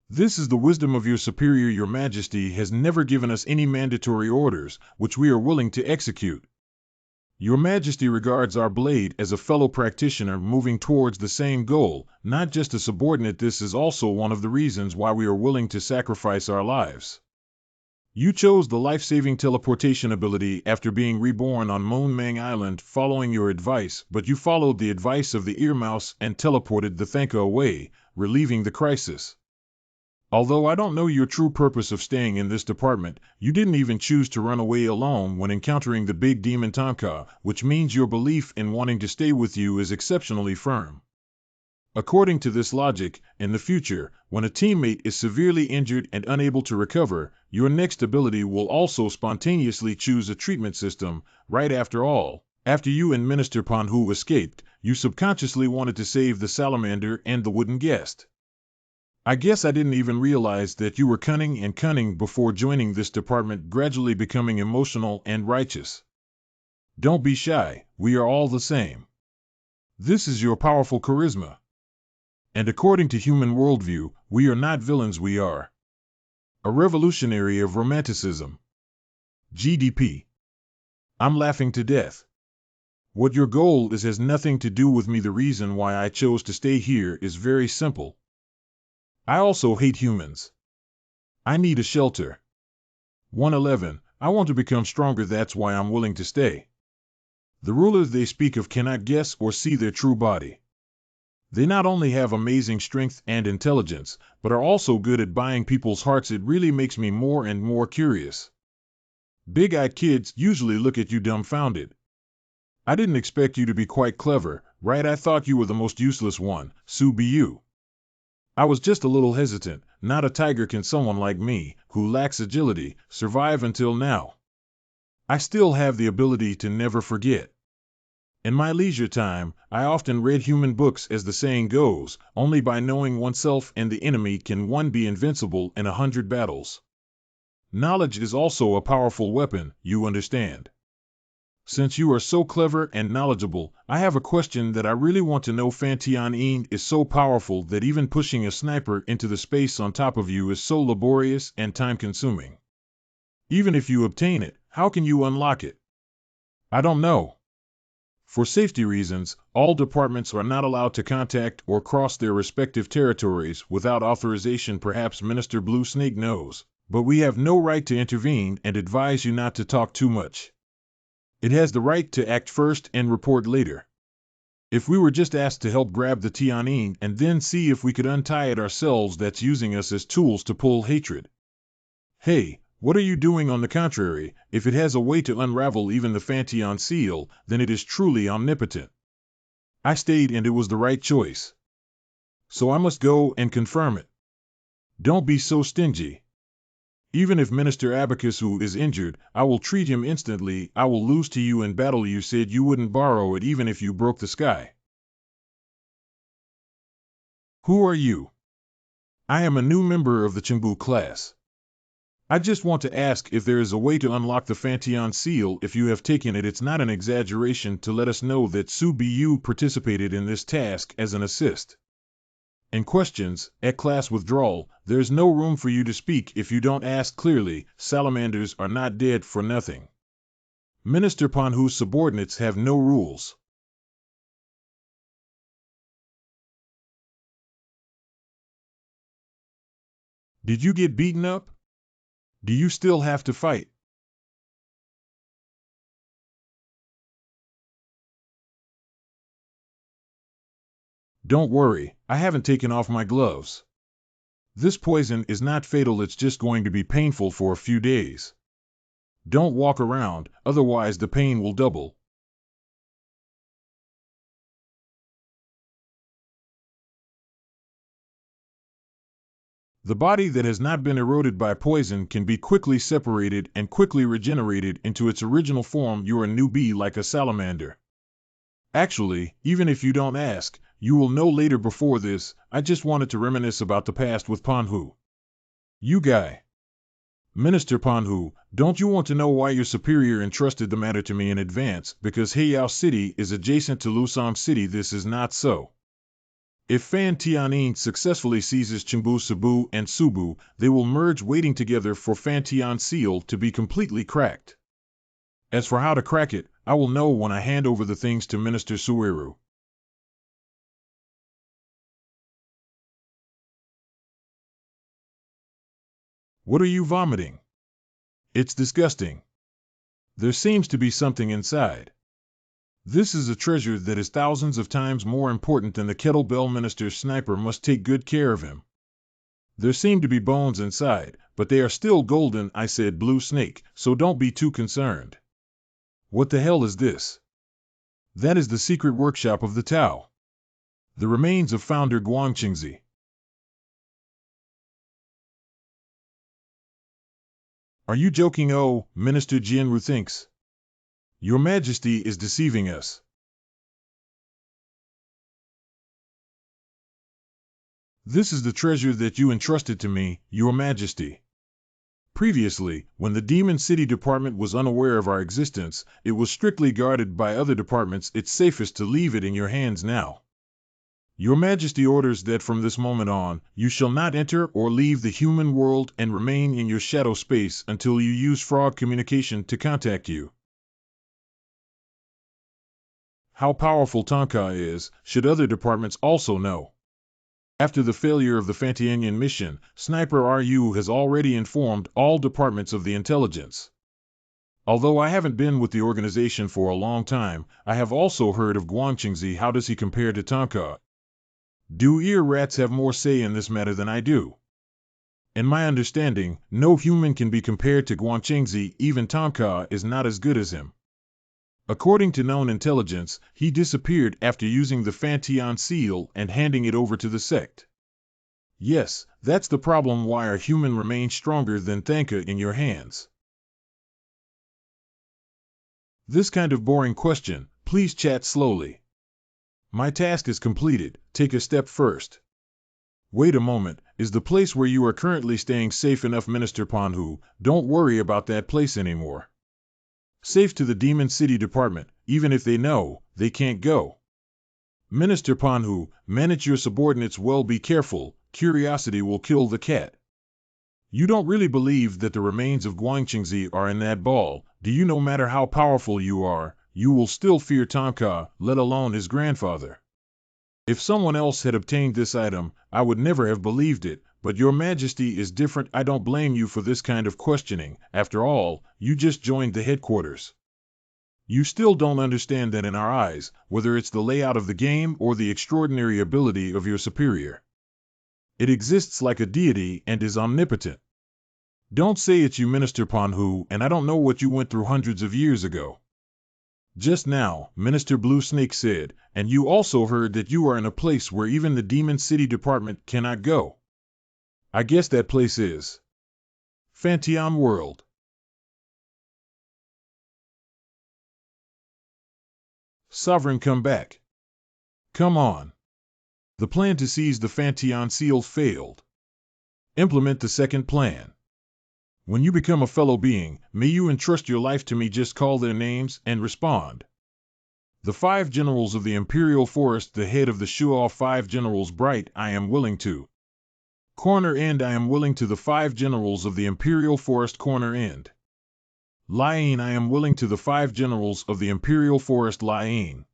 [SPEAKER 1] This is the wisdom of your superior. Your Majesty has never given us any mandatory orders, which we are willing to execute. Your Majesty regards our blade as a fellow practitioner moving towards the same goal, not just a subordinate. This is also one of the reasons why we are willing to sacrifice our lives. You chose the life-saving teleportation ability after being reborn on Moon Mang Island following your advice, but you followed the advice of the ear mouse and teleported the Thanka away, relieving the crisis. Although I don't know your true purpose of staying in this department, you didn't even choose to run away alone when encountering the big demon Tonka, which means your belief in wanting to stay with you is exceptionally firm. According to this logic, in the future, when a teammate is severely injured and unable to recover, your next ability will also spontaneously choose a treatment system. Right, after all, after you and Minister Panhu escaped, you subconsciously wanted to save the salamander and the wooden guest. I guess I didn't even realize that you were cunning before joining this department, gradually becoming emotional and righteous. Don't be shy, we are all the same. This is your powerful charisma. And according to human worldview, we are not villains, we are a revolutionary of romanticism. GDP. I'm laughing to death. What your goal is has nothing to do with me. The reason why I chose to stay here is very simple. I also hate humans. I need a shelter. 111. I want to become stronger, that's why I'm willing to stay. The rulers they speak of cannot guess or see their true body. They not only have amazing strength and intelligence, but are also good at buying people's hearts. It really makes me more and more curious. Big-eyed kids usually look at you dumbfounded. I didn't expect you to be quite clever, right? I thought you were the most useless one, Su Bu. I was just a little hesitant. Not a tiger can someone like me, who lacks agility, survive until now. I still have the ability to never forget. In my leisure time, I often read human books. As the saying goes, only by knowing oneself and the enemy can one be invincible in 100 battles. Knowledge is also a powerful weapon, you understand. Since you are so clever and knowledgeable, I have a question that I really want to know. Fantian is so powerful that even pushing a sniper into the space on top of you is so laborious and time-consuming. Even if you obtain it, how can you unlock it? I don't know. For safety reasons, all departments are not allowed to contact or cross their respective territories without authorization. Perhaps Minister Blue Snake knows, but we have no right to intervene and advise you not to talk too much. It has the right to act first and report later. If we were just asked to help grab the Tianyin and then see if we could untie it ourselves, that's using us as tools to pull hatred. Hey, what are you doing? On the contrary, if it has a way to unravel even the Fantian seal, then it is truly omnipotent. I stayed and it was the right choice. So I must go and confirm it. Don't be so stingy. Even if Minister Abacusu is injured, I will treat him instantly. I will lose to you in battle. You said you wouldn't borrow it even if you broke the sky. Who are you? I am a new member of the Chimbu class. I just want to ask if there is a way to unlock the Fantian seal. If you have taken it, it's not an exaggeration to let us know that Su Bu participated in this task as an assist. In questions, at class withdrawal, there's no room for you to speak if you don't ask clearly. Salamanders are not dead for nothing. Minister Panhu's subordinates have no rules. Did you get beaten up? Do you still have to fight? Don't worry, I haven't taken off my gloves. This poison is not fatal, it's just going to be painful for a few days. Don't walk around, otherwise the pain will double. The body that has not been eroded by poison can be quickly separated and quickly regenerated into its original form. You're a newbie like a salamander. Actually, even if you don't ask, you will know later. Before this, I just wanted to reminisce about the past with Panhu. You guy. Minister Panhu, don't you want to know why your superior entrusted the matter to me in advance? Because Heiau City is adjacent to Lusam City. This is not so. If Fan Tianyin successfully seizes Chengbu, Cebu, and Subu, they will merge, waiting together for Fan Tian seal to be completely cracked. As for how to crack it, I will know when I hand over the things to Minister Sueru. What are you vomiting? It's disgusting. There seems to be something inside. This is a treasure that is thousands of times more important than the kettlebell. Minister's sniper must take good care of him. There seem to be bones inside, but they are still golden, I said, Blue Snake, so don't be too concerned. What the hell is this? That is the secret workshop of the Tao. The remains of founder Guangqingzi. Are you joking? Oh, Minister Jianru thinks. Your Majesty is deceiving us. This is the treasure that you entrusted to me, Your Majesty. Previously, when the Demon City Department was unaware of our existence, it was strictly guarded by other departments. It's safest to leave it in your hands now. Your Majesty orders that from this moment on, you shall not enter or leave the human world and remain in your shadow space until you use frog communication to contact you. How powerful Tonka is, should other departments also know. After the failure of the Fantianian mission, Sniper RU has already informed all departments of the intelligence. Although I haven't been with the organization for a long time, I have also heard of Guangqingzi. How does he compare to Tonka? Do ear rats have more say in this matter than I do? In my understanding, no human can be compared to Guangqingzi. Even Tonka is not as good as him. According to known intelligence, he disappeared after using the Fantian seal and handing it over to the sect. Yes, that's the problem. Why are human remains stronger than Thanka in your hands? This kind of boring question, please chat slowly. My task is completed, take a step first. Wait a moment, is the place where you are currently staying safe enough? Minister Panhu, don't worry about that place anymore. Safe to the Demon City Department, even if they know, they can't go. Minister Panhu, manage your subordinates well, be careful, curiosity will kill the cat. You don't really believe that the remains of Guangqingzi are in that ball, do you? No matter how powerful you are, you will still fear Tonka, let alone his grandfather. If someone else had obtained this item, I would never have believed it, but Your Majesty is different. I don't blame you for this kind of questioning. After all, you just joined the headquarters. You still don't understand that in our eyes, whether it's the layout of the game or the extraordinary ability of your superior, it exists like a deity and is omnipotent. Don't say it's you, Minister Panhu, and I don't know what you went through hundreds of years ago. Just now, Minister Blue Snake said, and you also heard that you are in a place where even the Demon City Department cannot go. I guess that place is Fantian World. Sovereign, come back. Come on. The plan to seize the Fantian seal failed. Implement the second plan. When you become a fellow being, may you entrust your life to me. Just call their names and respond. The 5 generals of the Imperial Forest, the head of the Shuo 5 generals. Bright, I am willing to. Corner End, I am willing to. The 5 generals of the Imperial Forest. Corner End. Liane, I am willing to. The 5 generals of the Imperial Forest. Liane.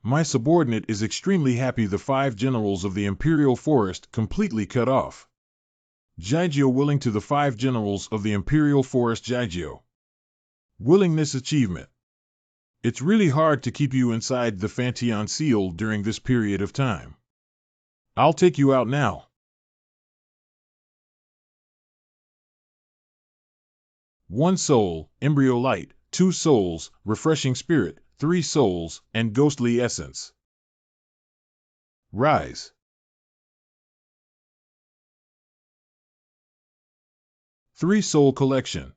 [SPEAKER 1] My subordinate is extremely happy. The 5 generals of the Imperial Forest completely cut off. Jaigyo, willing to. The 5 generals of the Imperial Forest. Jaigyo. Willingness achievement. It's really hard to keep you inside the Fantian seal during this period of time. I'll take you out now. 1 soul, embryo light, 2 souls, refreshing spirit, 3 souls, and ghostly essence. Rise. 3 soul collection.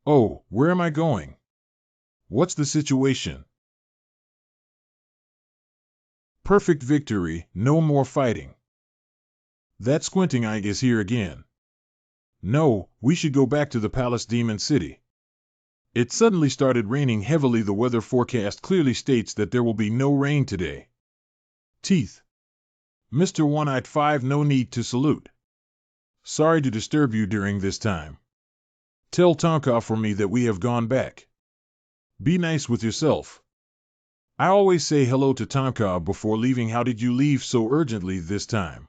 [SPEAKER 1] Oh, where am I going? What's the situation? Perfect victory, no more fighting. That squinting eye is here again. No, we should go back to the Palace Demon City. It suddenly started raining heavily. The weather forecast clearly states that there will be no rain today. Teeth. Mr. One-Eyed Five, no need to salute. Sorry to disturb you during this time. Tell Tonka for me that we have gone back. Be nice with yourself. I always say hello to Tonka before leaving. How did you leave so urgently this time?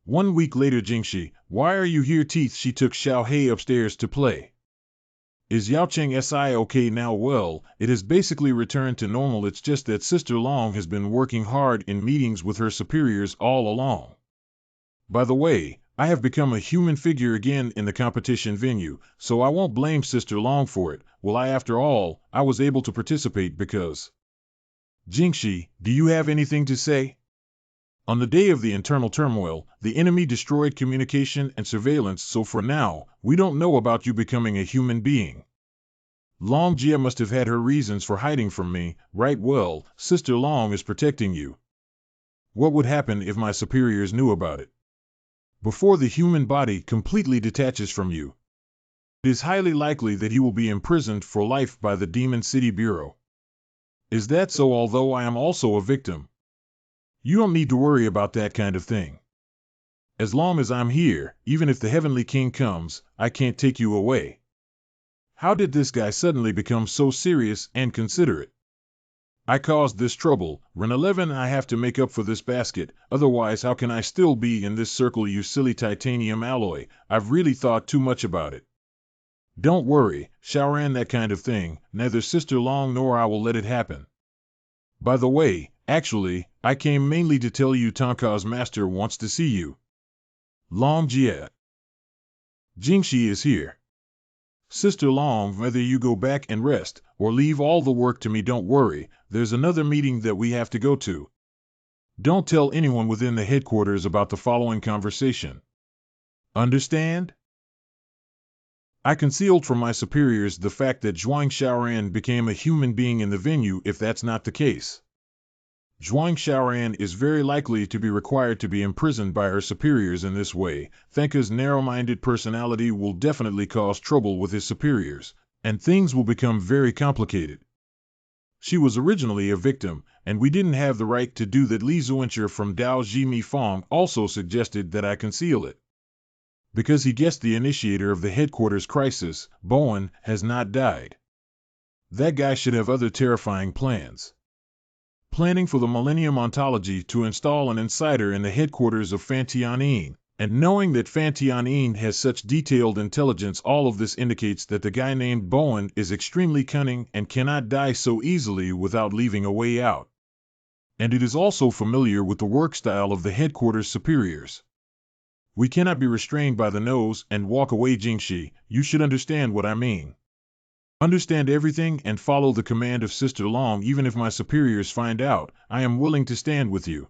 [SPEAKER 1] 1 week later. Jingxi, why are you here? Teeth. She took Xiao Hei upstairs to play. Is Yaocheng Si okay now? Well, it has basically returned to normal. It's just that Sister Long has been working hard in meetings with her superiors all along. By the way, I have become a human figure again in the competition venue, so I won't blame Sister Long for it. Will I? After all, I was able to participate because... Jingxi, do you have anything to say? On the day of the internal turmoil, the enemy destroyed communication and surveillance, so for now, we don't know about you becoming a human being. Long Jia must have had her reasons for hiding from me, right? Well, Sister Long is protecting you. What would happen if my superiors knew about it? Before the human body completely detaches from you, it is highly likely that he will be imprisoned for life by the Demon City Bureau. Is that so? Although I am also a victim. You don't need to worry about that kind of thing. As long as I'm here, even if the Heavenly King comes, I can't take you away. How did this guy suddenly become so serious and considerate? I caused this trouble. Run 11. I have to make up for this basket, otherwise how can I still be in this circle? You silly titanium alloy, I've really thought too much about it. Don't worry, Shaoran, that kind of thing, neither Sister Long nor I will let it happen. By the way, actually, I came mainly to tell you Tonka's master wants to see you. Long Jia. Jingxi is here. Sister Long, whether you go back and rest, or leave all the work to me, don't worry, there's another meeting that we have to go to. Don't tell anyone within the headquarters about the following conversation. Understand? I concealed from my superiors the fact that Zhuang Xiaoran became a human being in the venue. If that's not the case, Zhuang Xiaoran is very likely to be required to be imprisoned by her superiors. In this way, Thenka's narrow-minded personality will definitely cause trouble with his superiors, and things will become very complicated. She was originally a victim, and we didn't have the right to do that. Li Zuancher from Dao Jimi Fong also suggested that I conceal it. Because he guessed the initiator of the headquarters crisis, Bowen, has not died. That guy should have other terrifying plans. Planning for the Millennium Ontology to install an insider in the headquarters of Fantianine, and knowing that Fantianine has such detailed intelligence, all of this indicates that the guy named Bowen is extremely cunning and cannot die so easily without leaving a way out. And it is also familiar with the work style of the headquarters superiors. We cannot be restrained by the nose and walk away. Jingxi, you should understand what I mean. Understand everything and follow the command of Sister Long. Even if my superiors find out, I am willing to stand with you.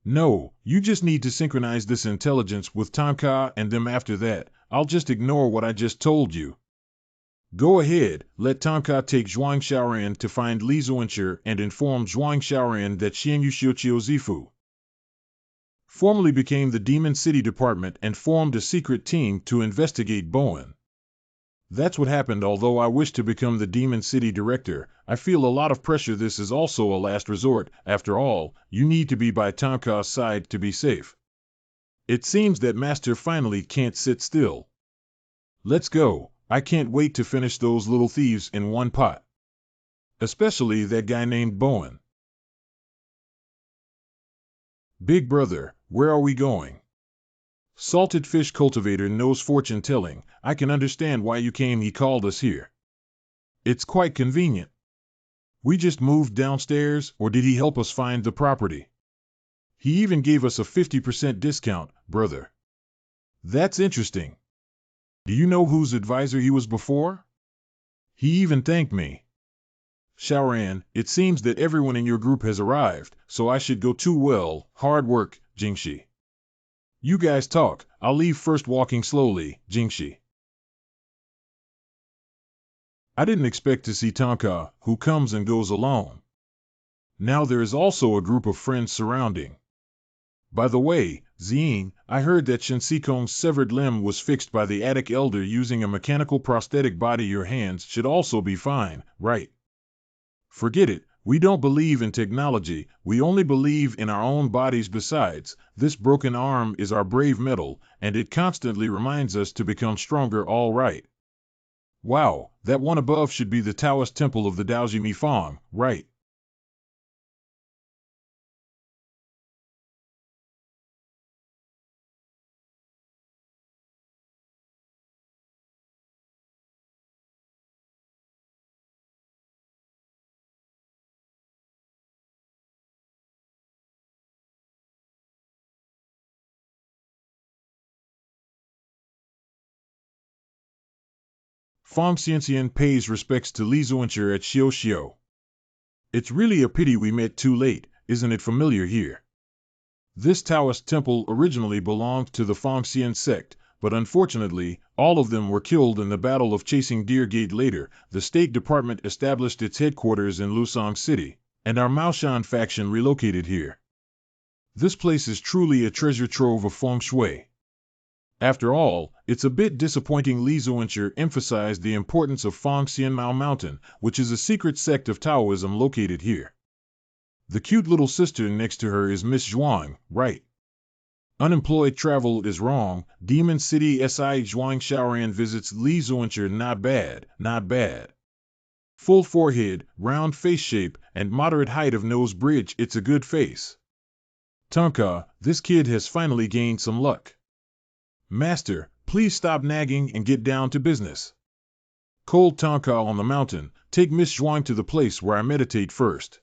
[SPEAKER 1] No, you just need to synchronize this intelligence with Tonka and them. After that, I'll just ignore what I just told you. Go ahead, let Tonka take Zhuang Xiaoran to find Li Zuancher and inform Zhuang Xiaoran that Xianyu Xiuqiu Zifu formally became the Demon City Department and formed a secret team to investigate Bowen. That's what happened. Although I wish to become the Demon City Director, I feel a lot of pressure. This is also a last resort. After all, you need to be by Tonka's side to be safe. It seems that Master finally can't sit still. Let's go. I can't wait to finish those little thieves in one pot. Especially that guy named Bowen. Big brother, where are we going? Salted fish cultivator knows fortune telling. I can understand why you came. He called us here. It's quite convenient. We just moved downstairs, or did he help us find the property? He even gave us a 50% discount, brother. That's interesting. Do you know whose advisor he was before? He even thanked me. Xiaoran, it seems that everyone in your group has arrived, so I should go too. Well, hard work, Jingxi. You guys talk, I'll leave first. Walking slowly, Jingxi. I didn't expect to see Tonka, who comes and goes alone. Now there is also a group of friends surrounding. By the way, Zine, I heard that Shinsikong's severed limb was fixed by the attic elder using a mechanical prosthetic body. Your hands should also be fine, right? Forget it, we don't believe in technology, we only believe in our own bodies. Besides, this broken arm is our brave metal, and it constantly reminds us to become stronger. All right. Wow, that one above should be the Taoist temple of the Daoji Mifang, right? Fong Xianxian pays respects to Li Zuancher at Xiao Xiao. It's really a pity we met too late, isn't it familiar here? This Taoist temple originally belonged to the Fongxian sect, but unfortunately, all of them were killed in the Battle of Chasing Deer Gate. Later, the State Department established its headquarters in Lusong City, and our Maoshan faction relocated here. This place is truly a treasure trove of feng shui. After all, it's a bit disappointing. Li Zuancher emphasized the importance of Fongxian Mao Mountain, which is a secret sect of Taoism located here. The cute little sister next to her is Miss Zhuang, right? Unemployed travel is wrong. Demon City Si Zhuang Xiaoran visits Li Zuancher. Not bad, not bad. Full forehead, round face shape, and moderate height of nose bridge. It's a good face. Tonka, this kid has finally gained some luck. Master, please stop nagging and get down to business. Cold Tonka on the mountain, take Miss Zhuang to the place where I meditate first.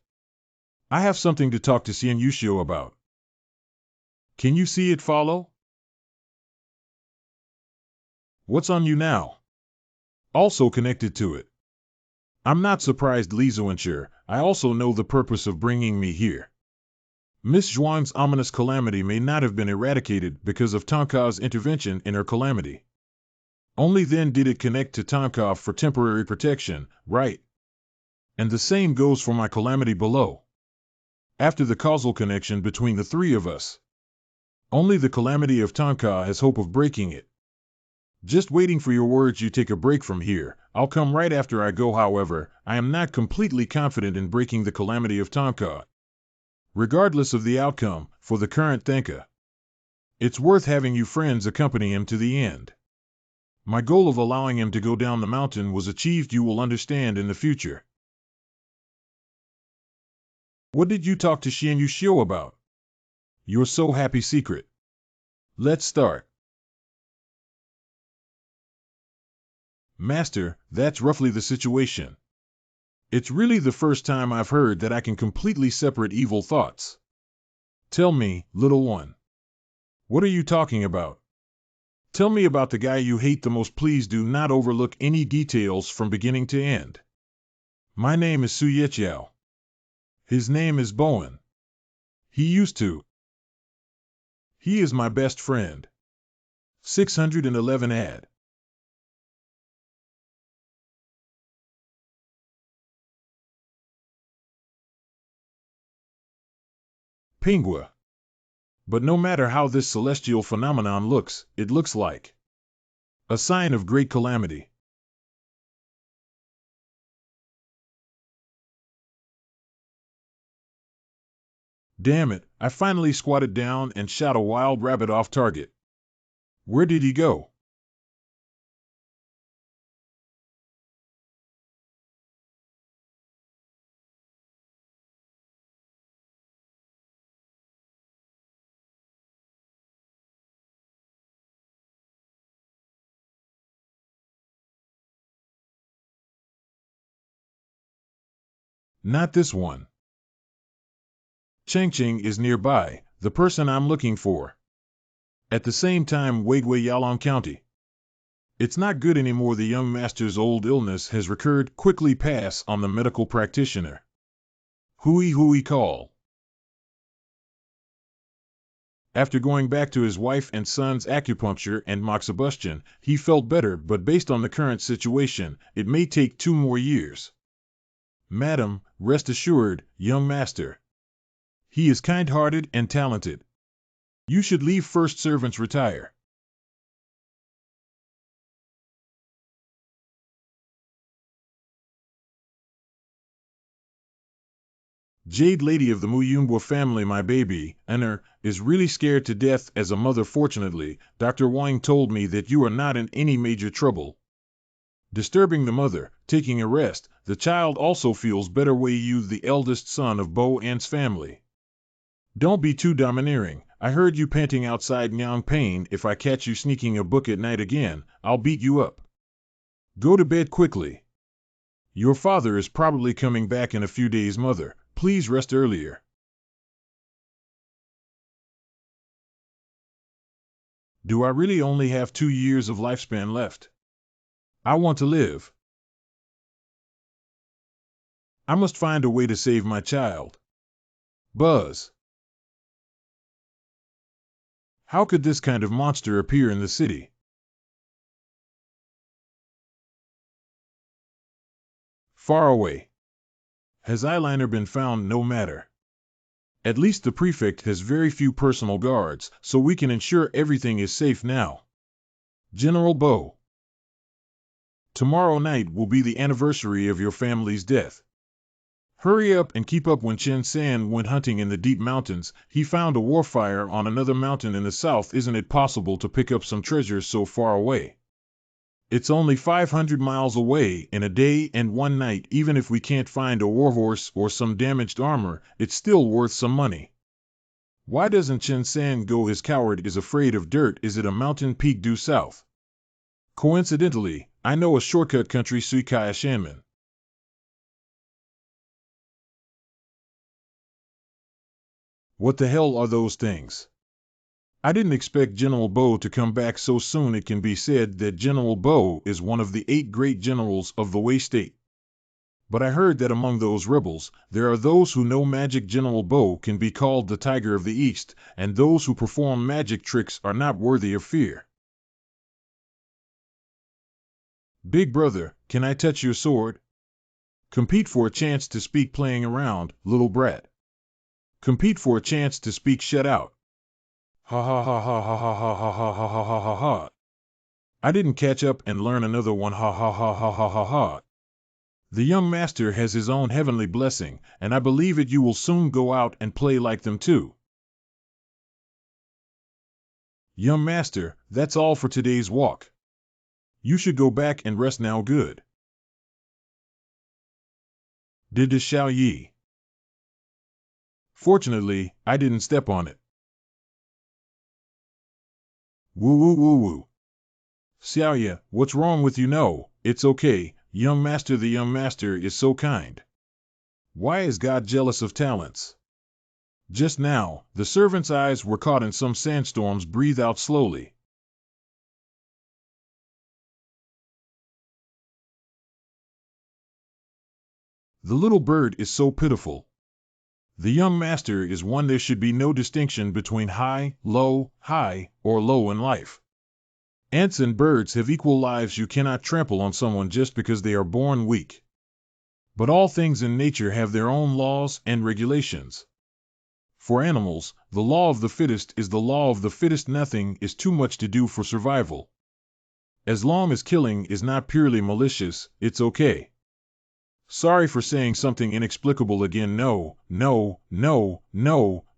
[SPEAKER 1] I have something to talk to Xian Yushio about. Can you see it follow? What's on you now? Also connected to it. I'm not surprised, Li Zuancher. I also know the purpose of bringing me here. Miss Zhuang's ominous calamity may not have been eradicated because of Tonka's intervention in her calamity. Only then did it connect to Tonka for temporary protection, right? And the same goes for my calamity below. After the causal connection between the three of us, only the calamity of Tonka has hope of breaking it. Just waiting for your words. You take a break from here. I'll come right after I go. However, I am not completely confident in breaking the calamity of Tonka. Regardless of the outcome, for the current Thenka, it's worth having you friends accompany him to the end. My goal of allowing him to go down the mountain was achieved. You will understand in the future. What did you talk to Xian Yushio about? Your so happy secret. Let's start. Master, that's roughly the situation. It's really the first time I've heard that I can completely separate evil thoughts. Tell me, little one. What are you talking about? Tell me about the guy you hate the most. Please do not overlook any details from beginning to end. My name is Su Yechiao. His name is Bowen. He used to. He is my best friend. 611 ad. Pingua. But no matter how this celestial phenomenon looks, it looks like a sign of great calamity. Damn it, I finally squatted down and shot a wild rabbit off target. Where did he go? Not this one. Cheng Cheng is nearby, the person I'm looking for. At the same time, Wei Yalong County. It's not good anymore. The young master's old illness has recurred. Quickly pass on the medical practitioner. Hui call. After going back to his wife and son's acupuncture and moxibustion, he felt better, but based on the current situation, it may take 2 more years. Madam, rest assured, young master. He is kind-hearted and talented. You should leave first. Servants retire. Jade Lady of the Muyumbwa family, my baby, Anner, is really scared to death as a mother. Fortunately, Dr. Wang told me that you are not in any major trouble. Disturbing the mother, taking a rest, the child also feels better. Wei Yu, the eldest son of Bo An's family. Don't be too domineering. I heard you panting outside Nyang Pain. If I catch you sneaking a book at night again, I'll beat you up. Go to bed quickly. Your father is probably coming back in a few days. Mother, please rest earlier. Do I really only have 2 years of lifespan left? I want to live. I must find a way to save my child. Buzz. How could this kind of monster appear in the city? Far away. Has eyeliner been found? No matter. At least the prefect has very few personal guards, so we can ensure everything is safe now. General Bo. Tomorrow night will be the anniversary of your family's death. Hurry up and keep up. When Chen San went hunting in the deep mountains, he found a warfire on another mountain in the south. Isn't it possible to pick up some treasures so far away? It's only 500 miles away. In a day and 1 night. Even if we can't find a warhorse or some damaged armor, it's still worth some money. Why doesn't Chen San go? His coward is afraid of dirt. Is it a mountain peak due south? Coincidentally, I know a shortcut. Country Sui Kai Shanman. What the hell are those things? I didn't expect General Bo to come back so soon. It can be said that General Bo is one of the 8 great generals of the Wei state. But I heard that among those rebels, there are those who know magic. General Bo can be called the Tiger of the East, and those who perform magic tricks are not worthy of fear. Big brother, can I touch your sword? Compete for a chance to speak. Playing around, little brat. Compete for a chance to speak. Shut out. Ha ha ha ha ha ha ha ha ha ha ha ha ha. I didn't catch up and learn another one. Ha ha ha ha ha ha ha. The young master has his own heavenly blessing, and I believe it. You will soon go out and play like them too. Young master, that's all for today's walk. You should go back and rest now. Good. Did the Xiao Yi. Fortunately, I didn't step on it. Woo woo woo woo. Xiaoya, what's wrong with you? No, it's okay, young master. The young master is so kind. Why is God jealous of talents? Just now, the servant's eyes were caught in some sandstorms. Breathe out slowly. The little bird is so pitiful. The young master is one. There should be no distinction between high, or low in life. Ants and birds have equal lives. You cannot trample on someone just because they are born weak. But all things in nature have their own laws and regulations. For animals, the law of the fittest is the law of the fittest. Nothing is too much to do for survival. As long as killing is not purely malicious, it's okay. Sorry for saying something inexplicable again. No,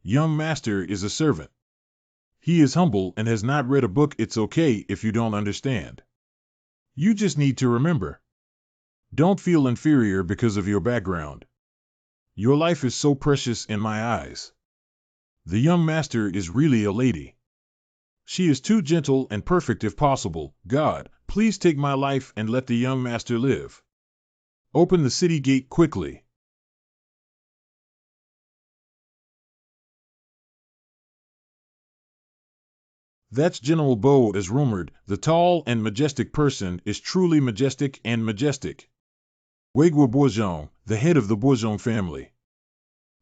[SPEAKER 1] young master is a servant. He is humble and has not read a book. It's okay if you don't understand. You just need to remember. Don't feel inferior because of your background. Your life is so precious in my eyes. The young master is really a lady. She is too gentle and perfect if possible. God, please take my life and let the young master live. Open the city gate quickly. That's General Bo as rumored. The tall and majestic person is truly majestic and majestic. Weigua Bourgeon, the head of the Bourgeon family.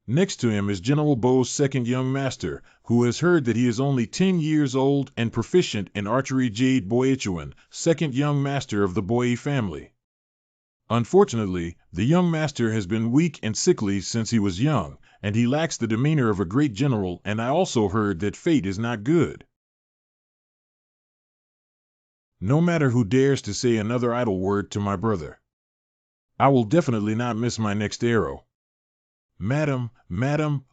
[SPEAKER 1] Next to him is General Bo's second young master, who has heard that he is only 10 years old and proficient in archery. Jade Boichuan, second young master of the Boi family. Unfortunately, the young master has been weak and sickly since he was young, and he lacks the demeanor of a great general, and I also heard that fate is not good. No matter who dares to say another idle word to my brother, I will definitely not miss my next arrow. Madam,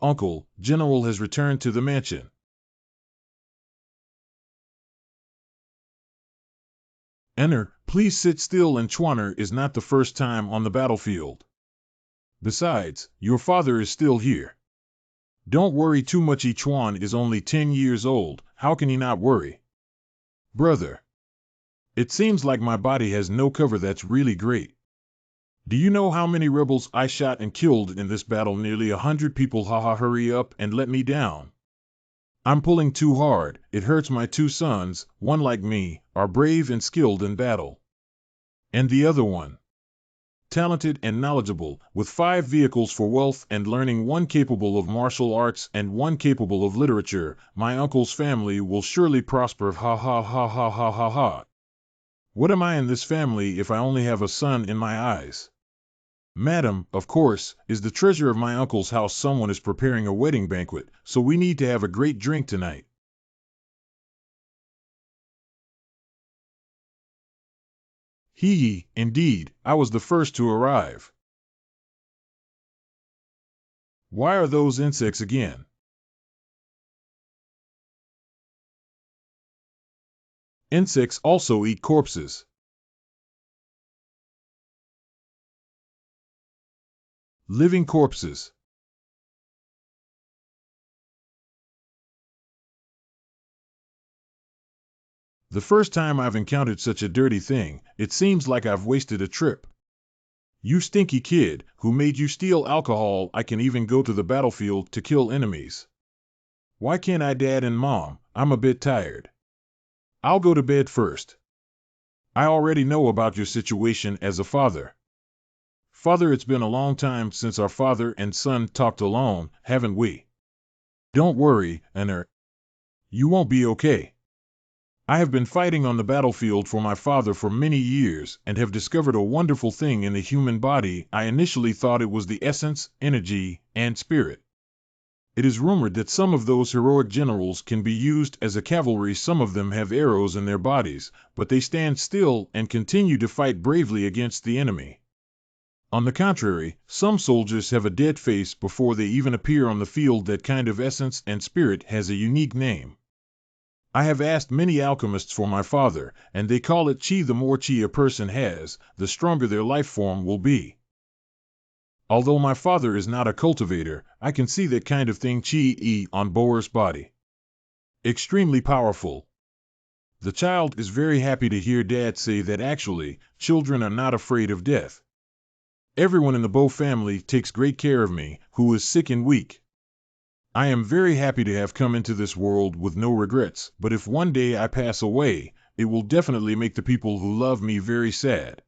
[SPEAKER 1] uncle, General has returned to the mansion. Enter, please sit still, and Chuaner is not the first time on the battlefield. Besides, your father is still here. Don't worry too much. Chuan is only 10 years old, how can he not worry? Brother, it seems like my body has no cover. That's really great. Do you know how many rebels I shot and killed in this battle? Nearly 100 people. Haha, hurry up and let me down. I'm pulling too hard, it hurts. My 2 sons, one like me, are brave and skilled in battle. And the other one, talented and knowledgeable, with 5 vehicles for wealth and learning, 1 capable of martial arts and 1 capable of literature. My uncle's family will surely prosper. Ha ha ha ha ha ha ha. What am I in this family if I only have a son in my eyes? Madam, of course, is the treasure of my uncle's house. Someone is preparing a wedding banquet, so we need to have a great drink tonight. Hee, indeed, I was the first to arrive. Why are those insects again? Insects also eat corpses. Living corpses. The first time I've encountered such a dirty thing, it seems like I've wasted a trip. You stinky kid, who made you steal alcohol? I can even go to the battlefield to kill enemies. Why can't I? Dad and Mom, I'm a bit tired. I'll go to bed first. I already know about your situation as a father. Father, it's been a long time since our father and son talked alone, haven't we? Don't worry, Anner. You won't be okay. I have been fighting on the battlefield for my father for many years and have discovered a wonderful thing in the human body. I initially thought it was the essence, energy, and spirit. It is rumored that some of those heroic generals can be used as a cavalry. Some of them have arrows in their bodies, but they stand still and continue to fight bravely against the enemy. On the contrary, some soldiers have a dead face before they even appear on the field. That kind of essence and spirit has a unique name. I have asked many alchemists for my father, and they call it chi. The more chi a person has, the stronger their life form will be. Although my father is not a cultivator, I can see that kind of thing chi on Boer's body. Extremely powerful. The child is very happy to hear Dad say that. Actually, children are not afraid of death. Everyone in the Bo family takes great care of me, who is sick and weak. I am very happy to have come into this world with no regrets, but if one day I pass away, it will definitely make the people who love me very sad.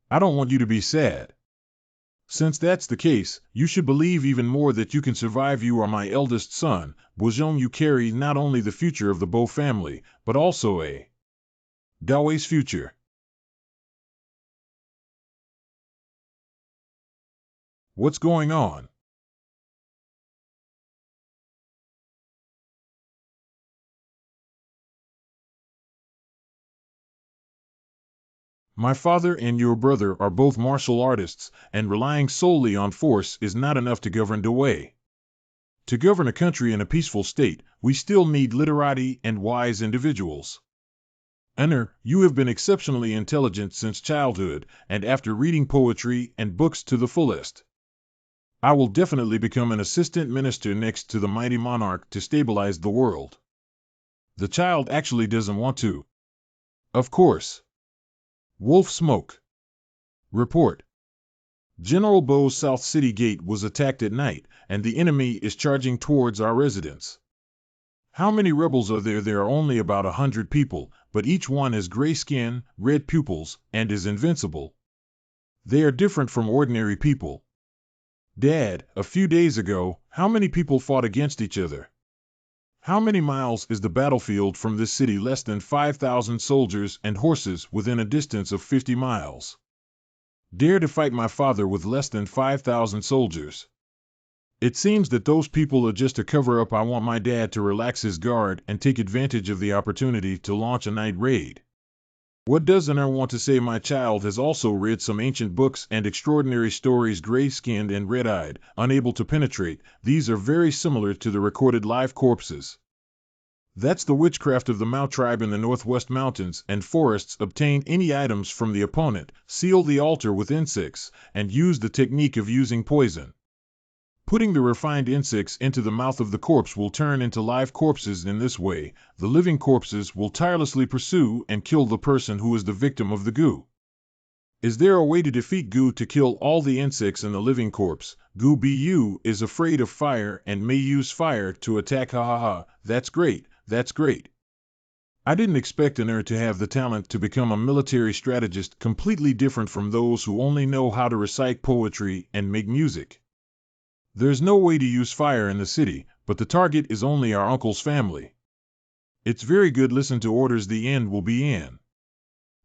[SPEAKER 1] I don't want you to be sad. Since that's the case, you should believe even more that you can survive. You are my eldest son, Bourgeon. You carry not only the future of the Bo family, but also a Dawe's future. What's going on? My father and your brother are both martial artists, and relying solely on force is not enough to govern Dawei. To govern a country in a peaceful state, we still need literati and wise individuals. Anner, you have been exceptionally intelligent since childhood, and after reading poetry and books to the fullest. I will definitely become an assistant minister next to the mighty monarch to stabilize the world. The child actually doesn't want to. Of course. Wolf Smoke. Report. General Bo's South City Gate was attacked at night, and the enemy is charging towards our residence. How many rebels are there? There are only about 100 people, but each one has gray skin, red pupils, and is invincible. They are different from ordinary people. Dad, a few days ago, how many people fought against each other? How many miles is the battlefield from this city? Less than 5,000 soldiers and horses within a distance of 50 miles. Dare to fight my father with less than 5,000 soldiers. It seems that those people are just a cover-up. I want my dad to relax his guard and take advantage of the opportunity to launch a night raid. What doesn't I want to say? My child has also read some ancient books and extraordinary stories. Gray-skinned and red-eyed, unable to penetrate, these are very similar to the recorded live corpses. That's the witchcraft of the Mao tribe in the Northwest Mountains and forests. Obtain any items from the opponent, seal the altar with insects, and use the technique of using poison. Putting the refined insects into the mouth of the corpse will turn into live corpses. In this way, the living corpses will tirelessly pursue and kill the person who is the victim of the goo. Is there a way to defeat goo to kill all the insects in the living corpse? Goo Bu is afraid of fire and may use fire to attack. Ha ha ha, that's great, that's great. I didn't expect an to have the talent to become a military strategist, completely different from those who only know how to recite poetry and make music. There's no way to use fire in the city, but the target is only our uncle's family. It's very good. Listen to orders. The end will be in.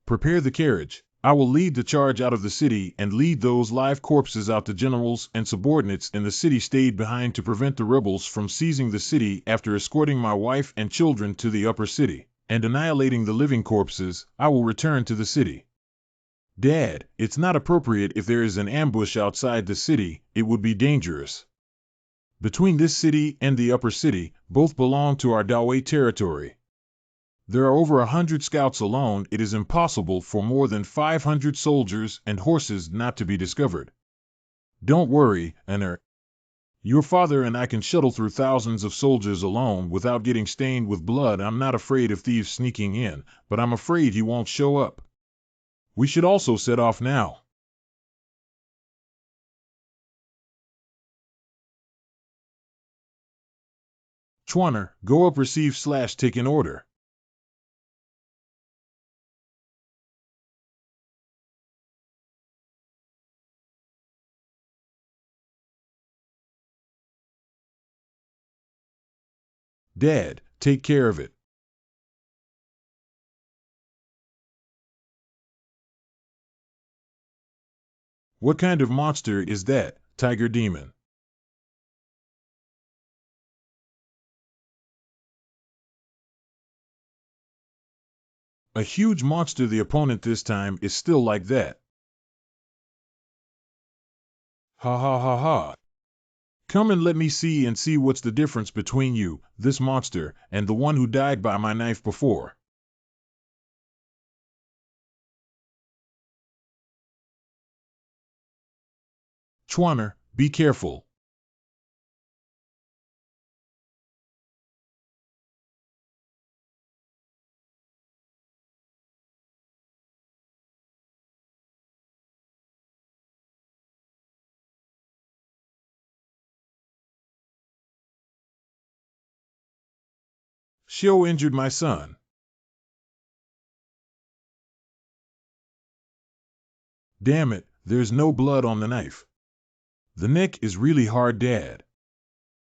[SPEAKER 1] Prepare the carriage. I will lead the charge out of the city and lead those live corpses out. The generals and subordinates in the city stayed behind to prevent the rebels from seizing the city. After escorting my wife and children to the upper city and annihilating the living corpses, I will return to the city. Dad, it's not appropriate. If there is an ambush outside the city, it would be dangerous. Between this city and the upper city, both belong to our Dawei territory. There are over 100 scouts alone. It is impossible for more than 500 soldiers and horses not to be discovered. Don't worry, Anar. Your father and I can shuttle through thousands of soldiers alone without getting stained with blood. I'm not afraid of thieves sneaking in, but I'm afraid he won't show up. We should also set off now. Chwaner, go up. Receive / take an order. Dad, take care of it. What kind of monster is that, Tiger Demon? A huge monster. The opponent this time is still like that. Ha ha ha ha. Come and let me see what's the difference between you, this monster, and the one who died by my knife before. Chwaner, be careful. Shio injured my son. Damn it, there's no blood on the knife. The neck is really hard. Dad.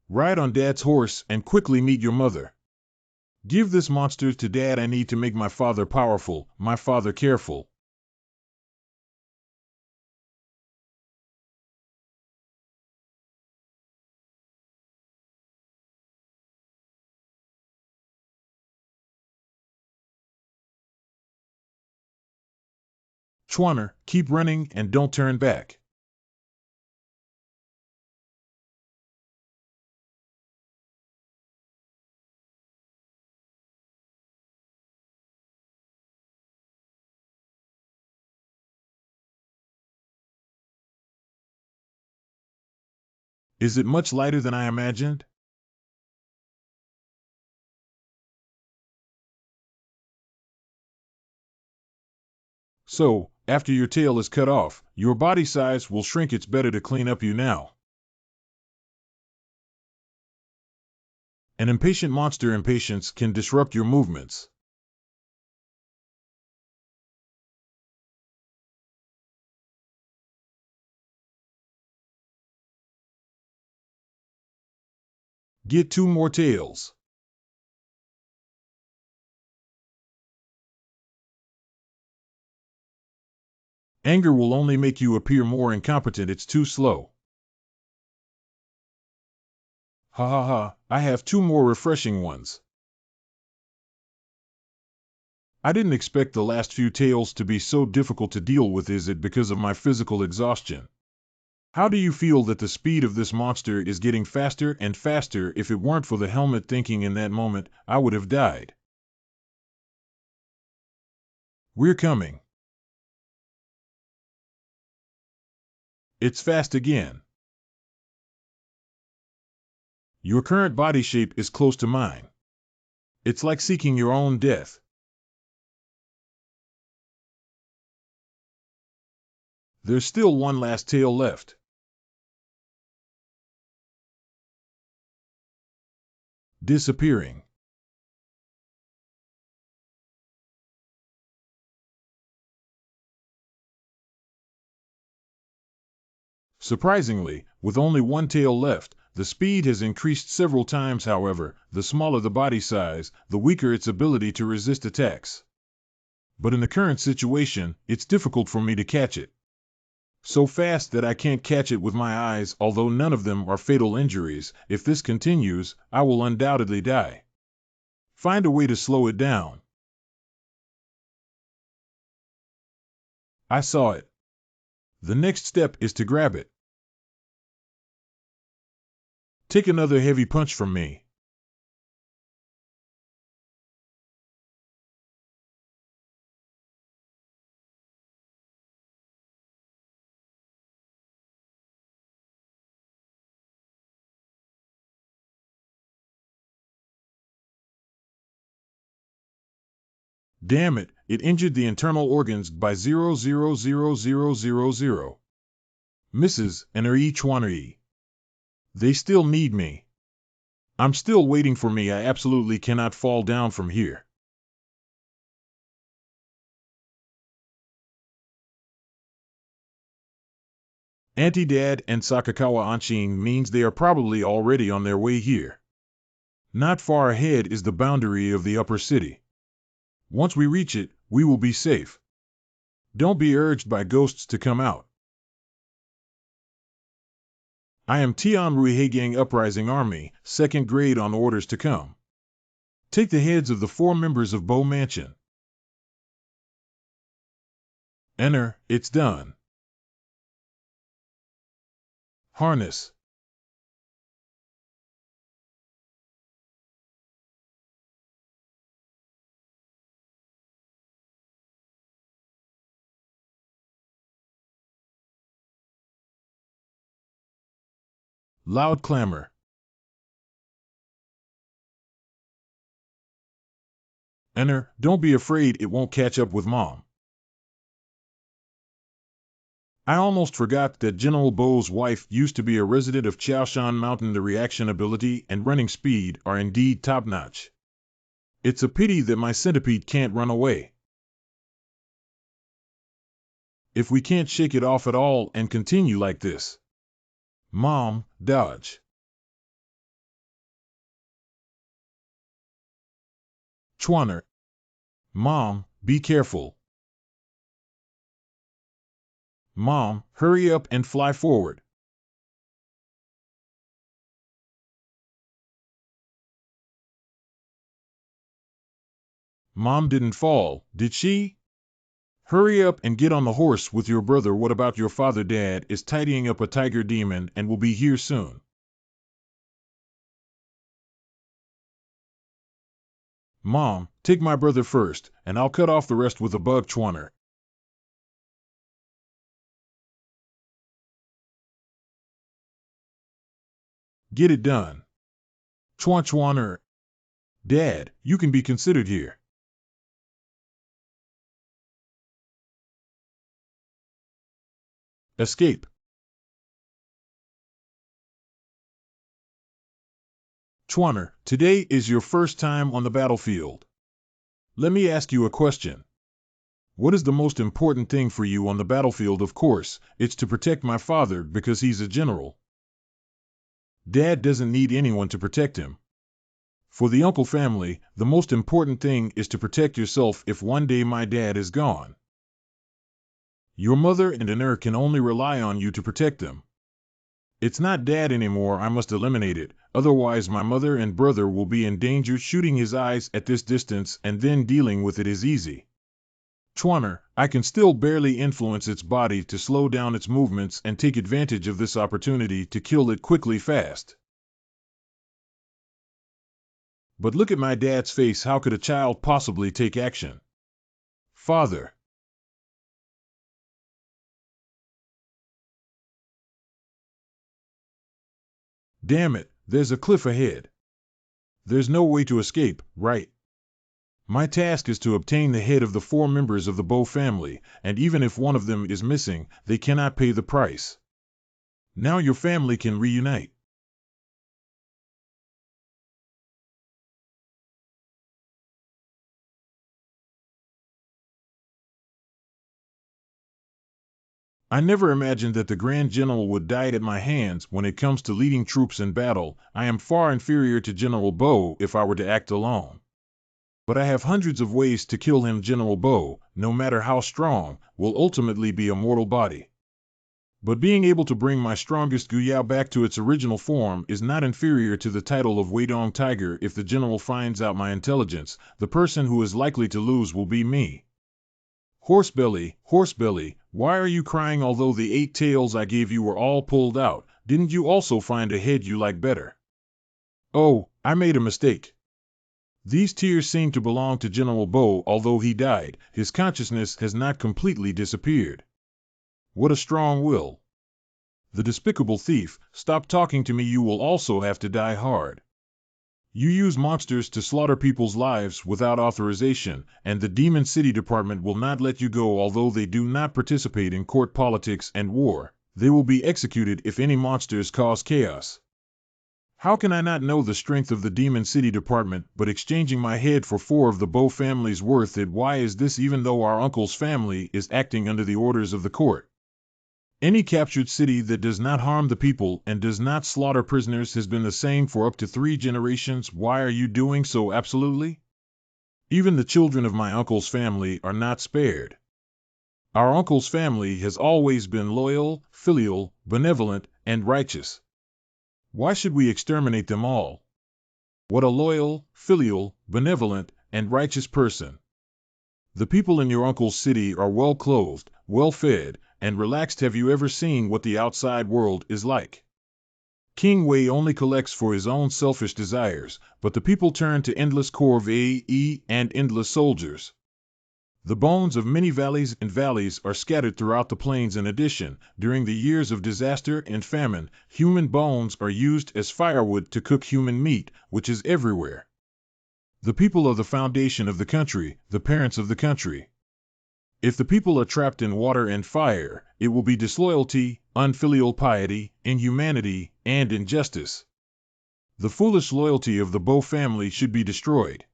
[SPEAKER 1] Ride on Dad's horse and quickly meet your mother. Give this monster to Dad. I need to make my father powerful, my father careful. Chwaner, keep running and don't turn back. Is it much lighter than I imagined? So, after your tail is cut off, your body size will shrink. It's better to clean up you now. An impatient monster impatience can disrupt your movements. Get 2 more tails. Anger will only make you appear more incompetent. It's too slow. Ha ha ha, I have 2 more refreshing ones. I didn't expect the last few tails to be so difficult to deal with. Is it because of my physical exhaustion? How do you feel that the speed of this monster is getting faster and faster? If it weren't for the helmet thinking in that moment, I would have died. We're coming. It's fast again. Your current body shape is close to mine. It's like seeking your own death. There's still one last tail left. Disappearing. Surprisingly, with only one tail left, the speed has increased several times. However, the smaller the body size, the weaker its ability to resist attacks. But in the current situation, it's difficult for me to catch it. So fast that I can't catch it with my eyes. Although none of them are fatal injuries, if this continues, I will undoubtedly die. Find a way to slow it down. I saw it. The next step is to grab it. Take another heavy punch from me. Damn it, it injured the internal organs by 0.00000. Mrs. Nre Chwanri. They still need me. I'm still waiting for me. I absolutely cannot fall down from here. Auntie Dad and Sakakawa Anshin means they are probably already on their way here. Not far ahead is the boundary of the upper city. Once we reach it, we will be safe. Don't be urged by ghosts to come out. I am Tian Ruihegang Uprising Army, 2nd grade, on orders to come. Take the heads of the 4 members of Bo Mansion. Enter, it's done. Harness. Loud clamor. Enter, don't be afraid, it won't catch up with Mom. I almost forgot that General Bo's wife used to be a resident of Chaoshan Mountain. The reaction ability and running speed are indeed top-notch. It's a pity that my centipede can't run away. If we can't shake it off at all and continue like this. Mom, dodge. Chwaner. Mom, be careful. Mom, hurry up and fly forward. Mom didn't fall, did she? Hurry up and get on the horse with your brother. What about your father? Dad is tidying up a tiger demon and will be here soon. Mom, take my brother first, and I'll cut off the rest with a bug. Chwaner. Get it done. Chwaner. Dad, you can be considered here. Escape. Chuaner, today is your first time on the battlefield. Let me ask you a question. What is the most important thing for you on the battlefield? Of course, it's to protect my father because he's a general. Dad doesn't need anyone to protect him. For the uncle family, the most important thing is to protect yourself if one day my dad is gone. Your mother and Aner can only rely on you to protect them. It's not dad anymore, I must eliminate it, otherwise my mother and brother will be in danger. Shooting his eyes at this distance and then dealing with it is easy. Chuaner, I can still barely influence its body to slow down its movements and take advantage of this opportunity to kill it quickly fast. But look at my dad's face. How could a child possibly take action? Father. Damn it, there's a cliff ahead. There's no way to escape, right? My task is to obtain the head of the 4 members of the Bow family, and even if one of them is missing, they cannot pay the price. Now your family can reunite. I never imagined that the Grand General would die at my hands. When it comes to leading troops in battle, I am far inferior to General Bow if I were to act alone. But I have hundreds of ways to kill him. General Bow, no matter how strong, will ultimately be a mortal body. But being able to bring my strongest Guyao back to its original form is not inferior to the title of Weidong Tiger. If the general finds out my intelligence, the person who is likely to lose will be me. Horsebelly, why are you crying? Although the 8 tails I gave you were all pulled out, didn't you also find a head you like better? Oh, I made a mistake. These tears seem to belong to General Bow. Although he died, his consciousness has not completely disappeared. What a strong will. The despicable thief, stop talking to me. You will also have to die hard. You use monsters to slaughter people's lives without authorization, and the Demon City Department will not let you go. Although they do not participate in court politics and war, they will be executed if any monsters cause chaos. How can I not know the strength of the Demon City Department? But exchanging my head for 4 of the Bow family's worth it. Why is this? Even though our uncle's family is acting under the orders of the court. Any captured city that does not harm the people and does not slaughter prisoners has been the same for up to 3 generations. Why are you doing so? Absolutely. Even the children of my uncle's family are not spared. Our uncle's family has always been loyal, filial, benevolent, and righteous. Why should we exterminate them all? What a loyal, filial, benevolent, and righteous person. The people in your uncle's city are well clothed, well fed, and relaxed. Have you ever seen what the outside world is like? King Wei only collects for his own selfish desires, but the people turn to endless corvée and endless soldiers. The bones of many valleys and valleys are scattered throughout the plains. In addition, during the years of disaster and famine, human bones are used as firewood to cook human meat, which is everywhere. The people are the foundation of the country, the parents of the country. If the people are trapped in water and fire, it will be disloyalty, unfilial piety, inhumanity, and injustice. The foolish loyalty of the Bow family should be destroyed.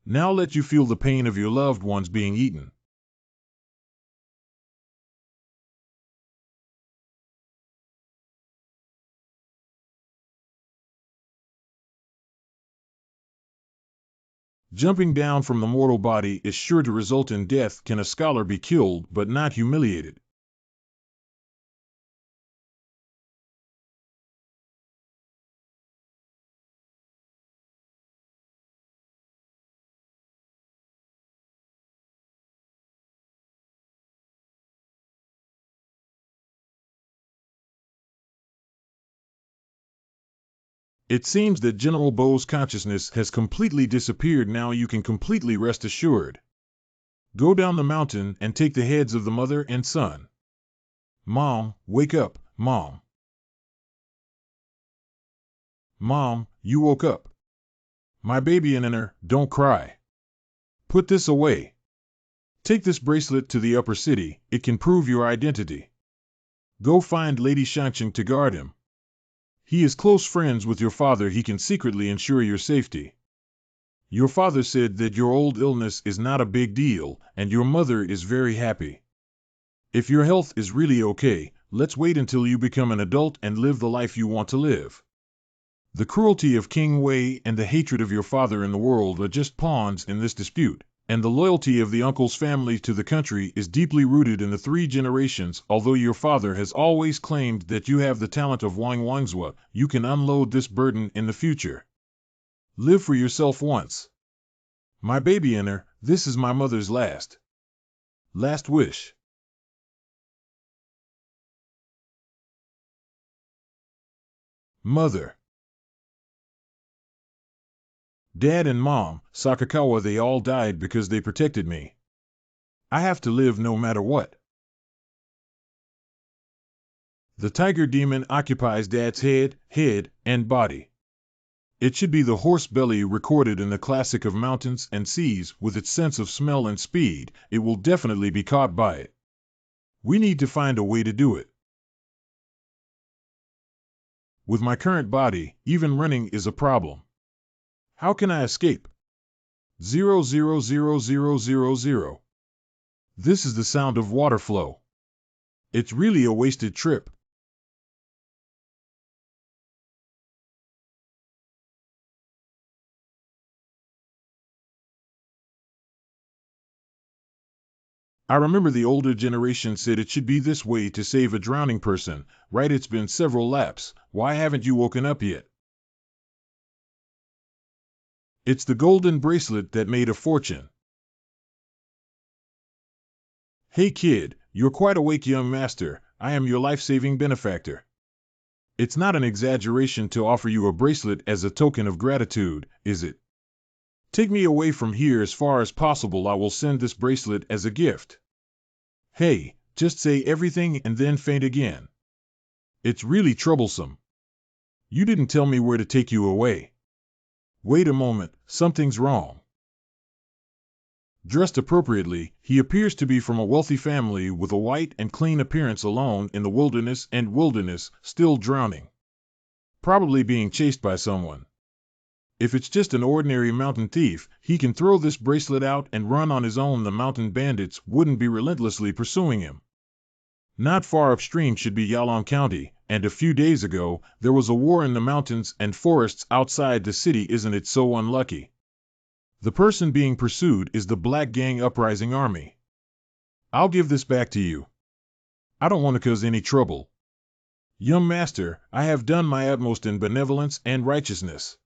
[SPEAKER 1] Now let you feel the pain of your loved ones being eaten. Jumping down from the mortal body is sure to result in death. Can a scholar be killed but not humiliated? It seems that General Bow's consciousness has completely disappeared. Now you can completely rest assured. Go down the mountain and take the heads of the mother and son. Mom, wake up, Mom. Mom, you woke up. My baby and Aner, don't cry. Put this away. Take this bracelet to the upper city. It can prove your identity. Go find Lady Shangcheng to guard him. He is close friends with your father. He can secretly ensure your safety. Your father said that your old illness is not a big deal, and your mother is very happy. If your health is really okay, let's wait until you become an adult and live the life you want to live. The cruelty of King Wei and the hatred of your father in the world are just pawns in this dispute, and the loyalty of the uncle's family to the country is deeply rooted in the 3 generations. Although your father has always claimed that you have the talent of Wang Wangzhua, you can unload this burden in the future. Live for yourself once. My baby inner, this is my mother's last wish. Mother. Dad and Mom, Sakakawa, they all died because they protected me. I have to live no matter what. The tiger demon occupies Dad's head, and body. It should be the horse belly recorded in the classic of mountains and seas. With its sense of smell and speed, it will definitely be caught by it. We need to find a way to do it. With my current body, even running is a problem. How can I escape? 00000. This is the sound of water flow. It's really a wasted trip. I remember the older generation said it should be this way to save a drowning person, right? It's been several laps. Why haven't you woken up yet? It's the golden bracelet that made a fortune. Hey kid, you're quite awake, young master. I am your life-saving benefactor. It's not an exaggeration to offer you a bracelet as a token of gratitude, is it? Take me away from here as far as possible. I will send this bracelet as a gift. Hey, just say everything and then faint again. It's really troublesome. You didn't tell me where to take you away. Wait a moment, something's wrong. Dressed appropriately, he appears to be from a wealthy family with a white and clean appearance, alone in the wilderness, still drowning. Probably being chased by someone. If it's just an ordinary mountain thief, he can throw this bracelet out and run on his own. The mountain bandits wouldn't be relentlessly pursuing him. Not far upstream should be Yalong County, and a few days ago, there was a war in the mountains and forests outside the city. Isn't it so unlucky? The person being pursued is the Black Gang Uprising Army. I'll give this back to you. I don't want to cause any trouble. Young master, I have done my utmost in benevolence and righteousness.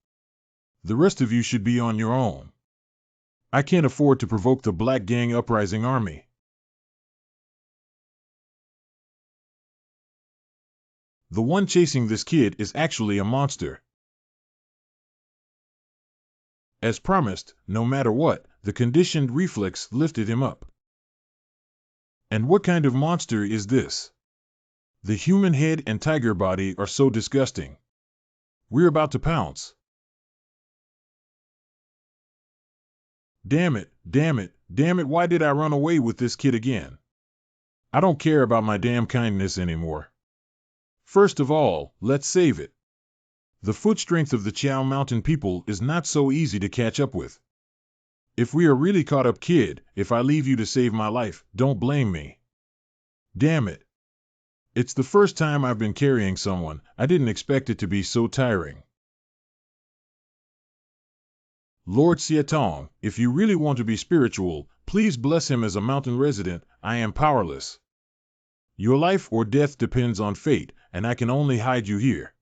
[SPEAKER 1] The rest of you should be on your own. I can't afford to provoke the Black Gang Uprising Army. The one chasing this kid is actually a monster. As promised, no matter what, the conditioned reflex lifted him up. And what kind of monster is this? The human head and tiger body are so disgusting. We're about to pounce. Damn it, why did I run away with this kid again? I don't care about my damn kindness anymore. First of all, let's save it. The foot strength of the Chiao Mountain people is not so easy to catch up with. If we are really caught up, kid, if I leave you to save my life, don't blame me. Damn it. It's the first time I've been carrying someone. I didn't expect it to be so tiring. Lord Sietong, if you really want to be spiritual, please bless him as a mountain resident. I am powerless. Your life or death depends on fate, and I can only hide you here.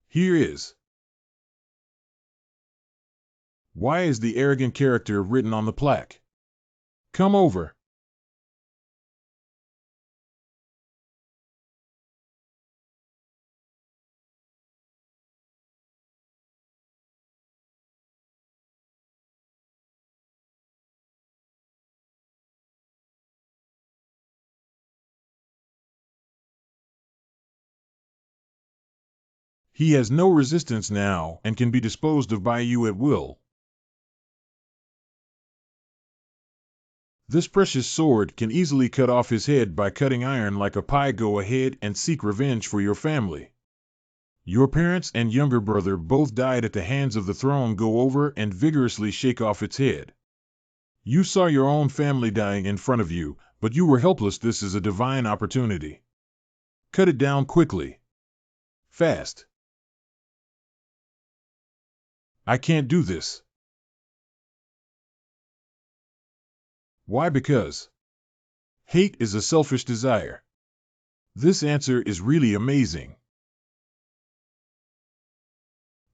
[SPEAKER 1] Here is. Why is the arrogant character written on the plaque? Come over. He has no resistance now and can be disposed of by you at will. This precious sword can easily cut off his head by cutting iron like a pie. Go ahead and seek revenge for your family. Your parents and younger brother both died at the hands of the throne. Go over and vigorously shake off its head. You saw your own family dying in front of you, but you were helpless. This is a divine opportunity. Cut it down quickly. Fast. I can't do this. Why? Because hate is a selfish desire. This answer is really amazing.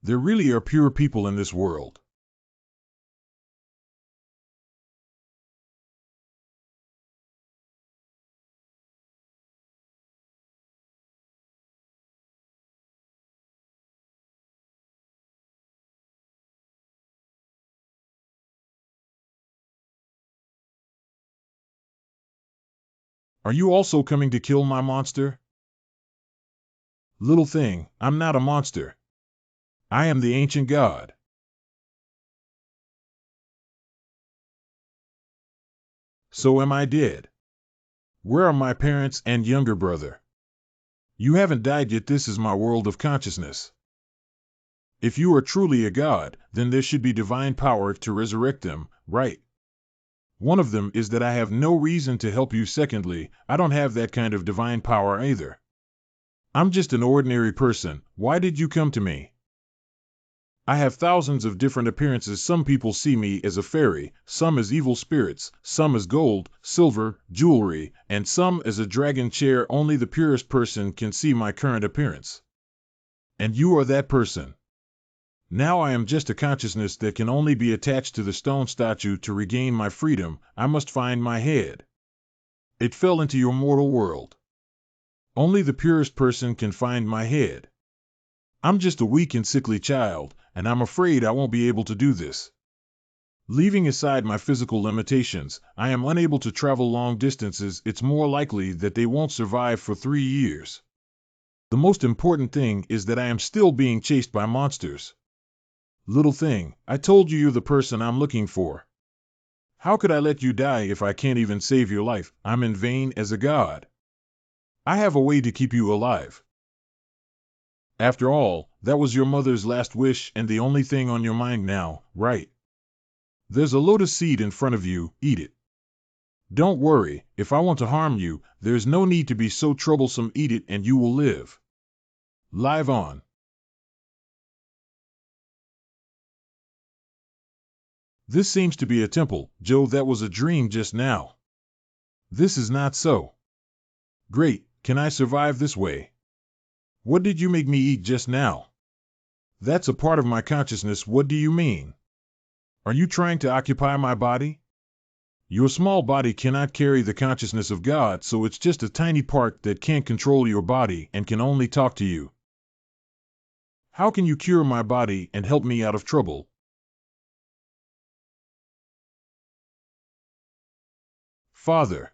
[SPEAKER 1] There really are pure people in this world. Are you also coming to kill my monster? Little thing, I'm not a monster. I am the ancient god. So am I dead? Where are my parents and younger brother? You haven't died yet. This is my world of consciousness. If you are truly a god, then there should be divine power to resurrect them, right? One of them is that I have no reason to help you. Secondly, I don't have that kind of divine power either. I'm just an ordinary person. Why did you come to me? I have thousands of different appearances. Some people see me as a fairy, some as evil spirits, some as gold, silver, jewelry, and some as a dragon chair. Only the purest person can see my current appearance. And you are that person. Now I am just a consciousness that can only be attached to the stone statue. To regain my freedom, I must find my head. It fell into your mortal world. Only the purest person can find my head. I'm just a weak and sickly child, and I'm afraid I won't be able to do this. Leaving aside my physical limitations, I am unable to travel long distances. It's more likely that they won't survive for 3 years. The most important thing is that I am still being chased by monsters. Little thing, I told you you're the person I'm looking for. How could I let you die if I can't even save your life? I'm in vain as a god. I have a way to keep you alive. After all, that was your mother's last wish and the only thing on your mind now, right? There's a lotus seed in front of you. Eat it. Don't worry, if I want to harm you, there's no need to be so troublesome. Eat it and you will live. Live on. This seems to be a temple. Joe, that was a dream just now. This is not so. Great, can I survive this way? What did you make me eat just now? That's a part of my consciousness. What do you mean? Are you trying to occupy my body? Your small body cannot carry the consciousness of God, so it's just a tiny part that can't control your body and can only talk to you. How can you cure my body and help me out of trouble? Father.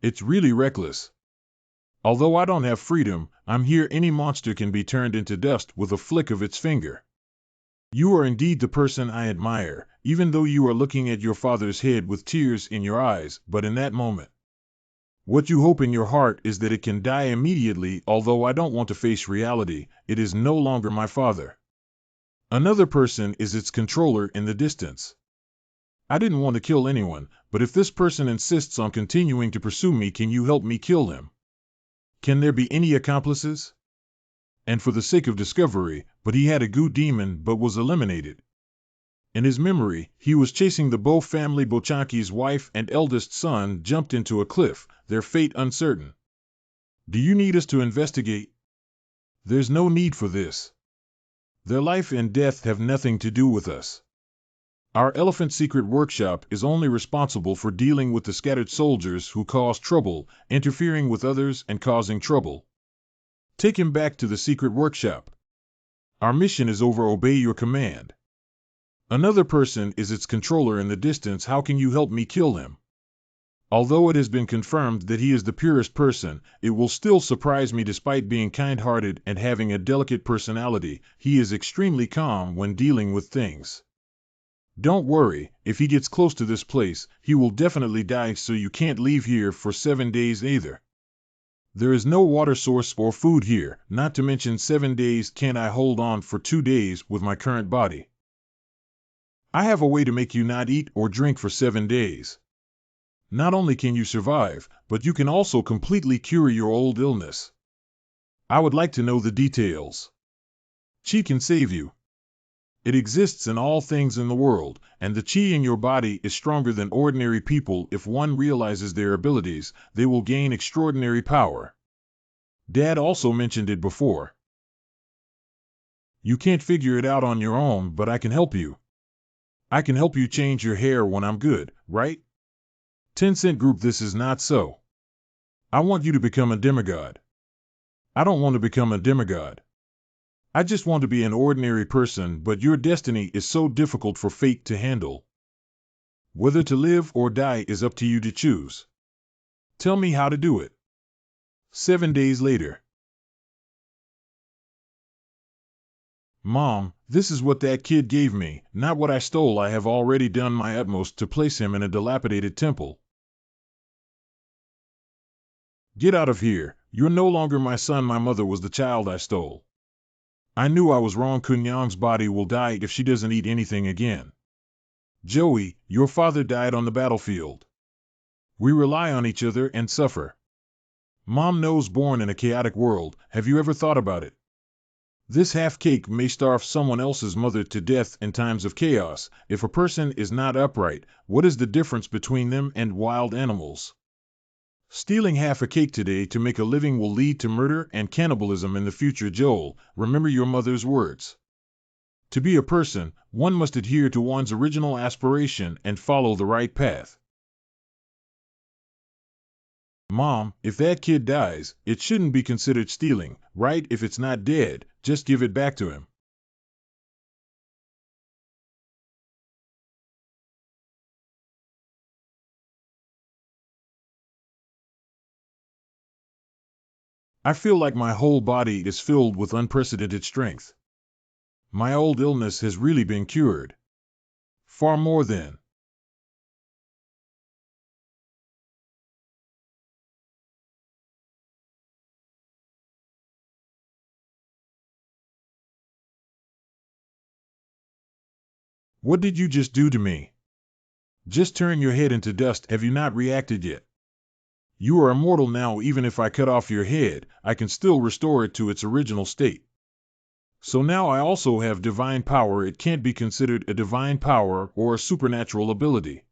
[SPEAKER 1] It's really reckless. Although I don't have freedom, I'm here. Any monster can be turned into dust with a flick of its finger. You are indeed the person I admire, even though you are looking at your father's head with tears in your eyes. But in that moment, what you hope in your heart is that it can die immediately. Although I don't want to face reality, it is no longer my father. Another person is its controller in the distance. I didn't want to kill anyone, but if this person insists on continuing to pursue me, can you help me kill him? Can there be any accomplices? And for the sake of discovery, but he had a good demon but was eliminated. In his memory, he was chasing the Bo family. Bochanki's wife and eldest son jumped into a cliff, their fate uncertain. Do you need us to investigate? There's no need for this. Their life and death have nothing to do with us. Our elephant secret workshop is only responsible for dealing with the scattered soldiers who cause trouble, interfering with others and causing trouble. Take him back to the secret workshop. Our mission is over. Obey your command. Another person is its controller in the distance. How can you help me kill him? Although it has been confirmed that he is the purest person, it will still surprise me. Despite being kind-hearted and having a delicate personality, he is extremely calm when dealing with things. Don't worry, if he gets close to this place, he will definitely die, so you can't leave here for 7 days either. There is no water source or food here, not to mention 7 days. Can't I hold on for 2 days with my current body? I have a way to make you not eat or drink for 7 days. Not only can you survive, but you can also completely cure your old illness. I would like to know the details. Qi can save you. It exists in all things in the world, and the qi in your body is stronger than ordinary people. If one realizes their abilities, they will gain extraordinary power. Dad also mentioned it before. You can't figure it out on your own, but I can help you. I can help you change your hair when I'm good, right? 10-cent group, this is not so. I want you to become a demigod. I don't want to become a demigod. I just want to be an ordinary person, but your destiny is so difficult for fate to handle. Whether to live or die is up to you to choose. Tell me how to do it. 7 days later. Mom, this is what that kid gave me, not what I stole. I have already done my utmost to place him in a dilapidated temple. Get out of here. You're no longer my son. My mother was the child I stole. I knew I was wrong. Kunyang's body will die if she doesn't eat anything again. Joey, your father died on the battlefield. We rely on each other and suffer. Mom knows, born in a chaotic world. Have you ever thought about it? This half-cake may starve someone else's mother to death in times of chaos. If a person is not upright, what is the difference between them and wild animals? Stealing half a cake today to make a living will lead to murder and cannibalism in the future. Joel, remember your mother's words. To be a person, one must adhere to one's original aspiration and follow the right path. Mom, if that kid dies, it shouldn't be considered stealing, right? If it's not dead, just give it back to him. I feel like my whole body is filled with unprecedented strength. My old illness has really been cured. Far more than. What did you just do to me? Just turn your head into dust. Have you not reacted yet? You are immortal now. Even if I cut off your head, I can still restore it to its original state. So now I also have divine power. It can't be considered a divine power or a supernatural ability.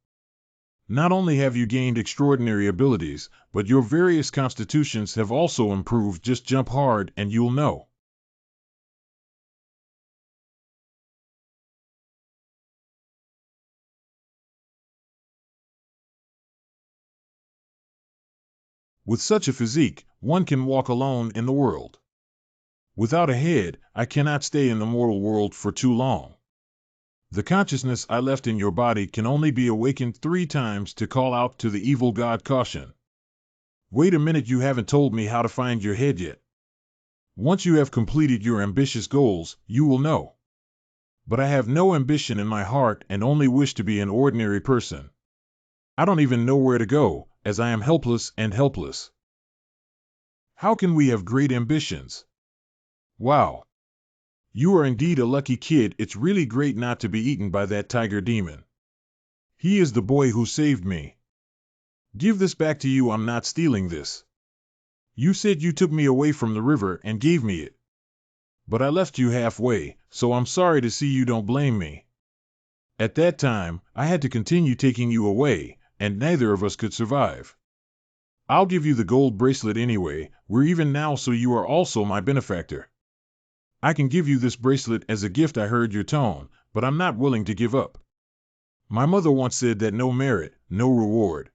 [SPEAKER 1] Not only have you gained extraordinary abilities, but your various constitutions have also improved. Just jump hard and you'll know. With such a physique, one can walk alone in the world. Without a head, I cannot stay in the mortal world for too long. The consciousness I left in your body can only be awakened 3 times to call out to the evil god. Caution. Wait a minute, you haven't told me how to find your head yet. Once you have completed your ambitious goals, you will know. But I have no ambition in my heart and only wish to be an ordinary person. I don't even know where to go, as I am helpless and helpless. How can we have great ambitions? Wow. You are indeed a lucky kid. It's really great not to be eaten by that tiger demon. He is the boy who saved me. Give this back to you. I'm not stealing this. You said you took me away from the river and gave me it. But I left you halfway, so I'm sorry to see you don't blame me. At that time, I had to continue taking you away, and neither of us could survive. I'll give you the gold bracelet anyway. We're even now, so you are also my benefactor. I can give you this bracelet as a gift. I heard your tone, but I'm not willing to give up. My mother once said that no merit, no reward.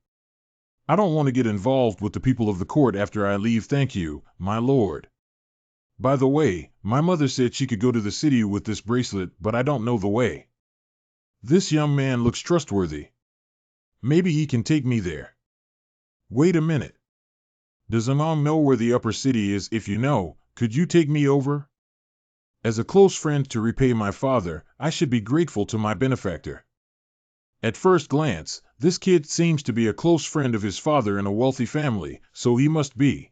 [SPEAKER 1] I don't want to get involved with the people of the court after I leave. Thank you, my lord. By the way, my mother said she could go to the city with this bracelet, but I don't know the way. This young man looks trustworthy. Maybe he can take me there. Wait a minute. Does Among know where the upper city is? If you know, could you take me over? As a close friend to repay my father, I should be grateful to my benefactor. At first glance, this kid seems to be a close friend of his father in a wealthy family, so he must be.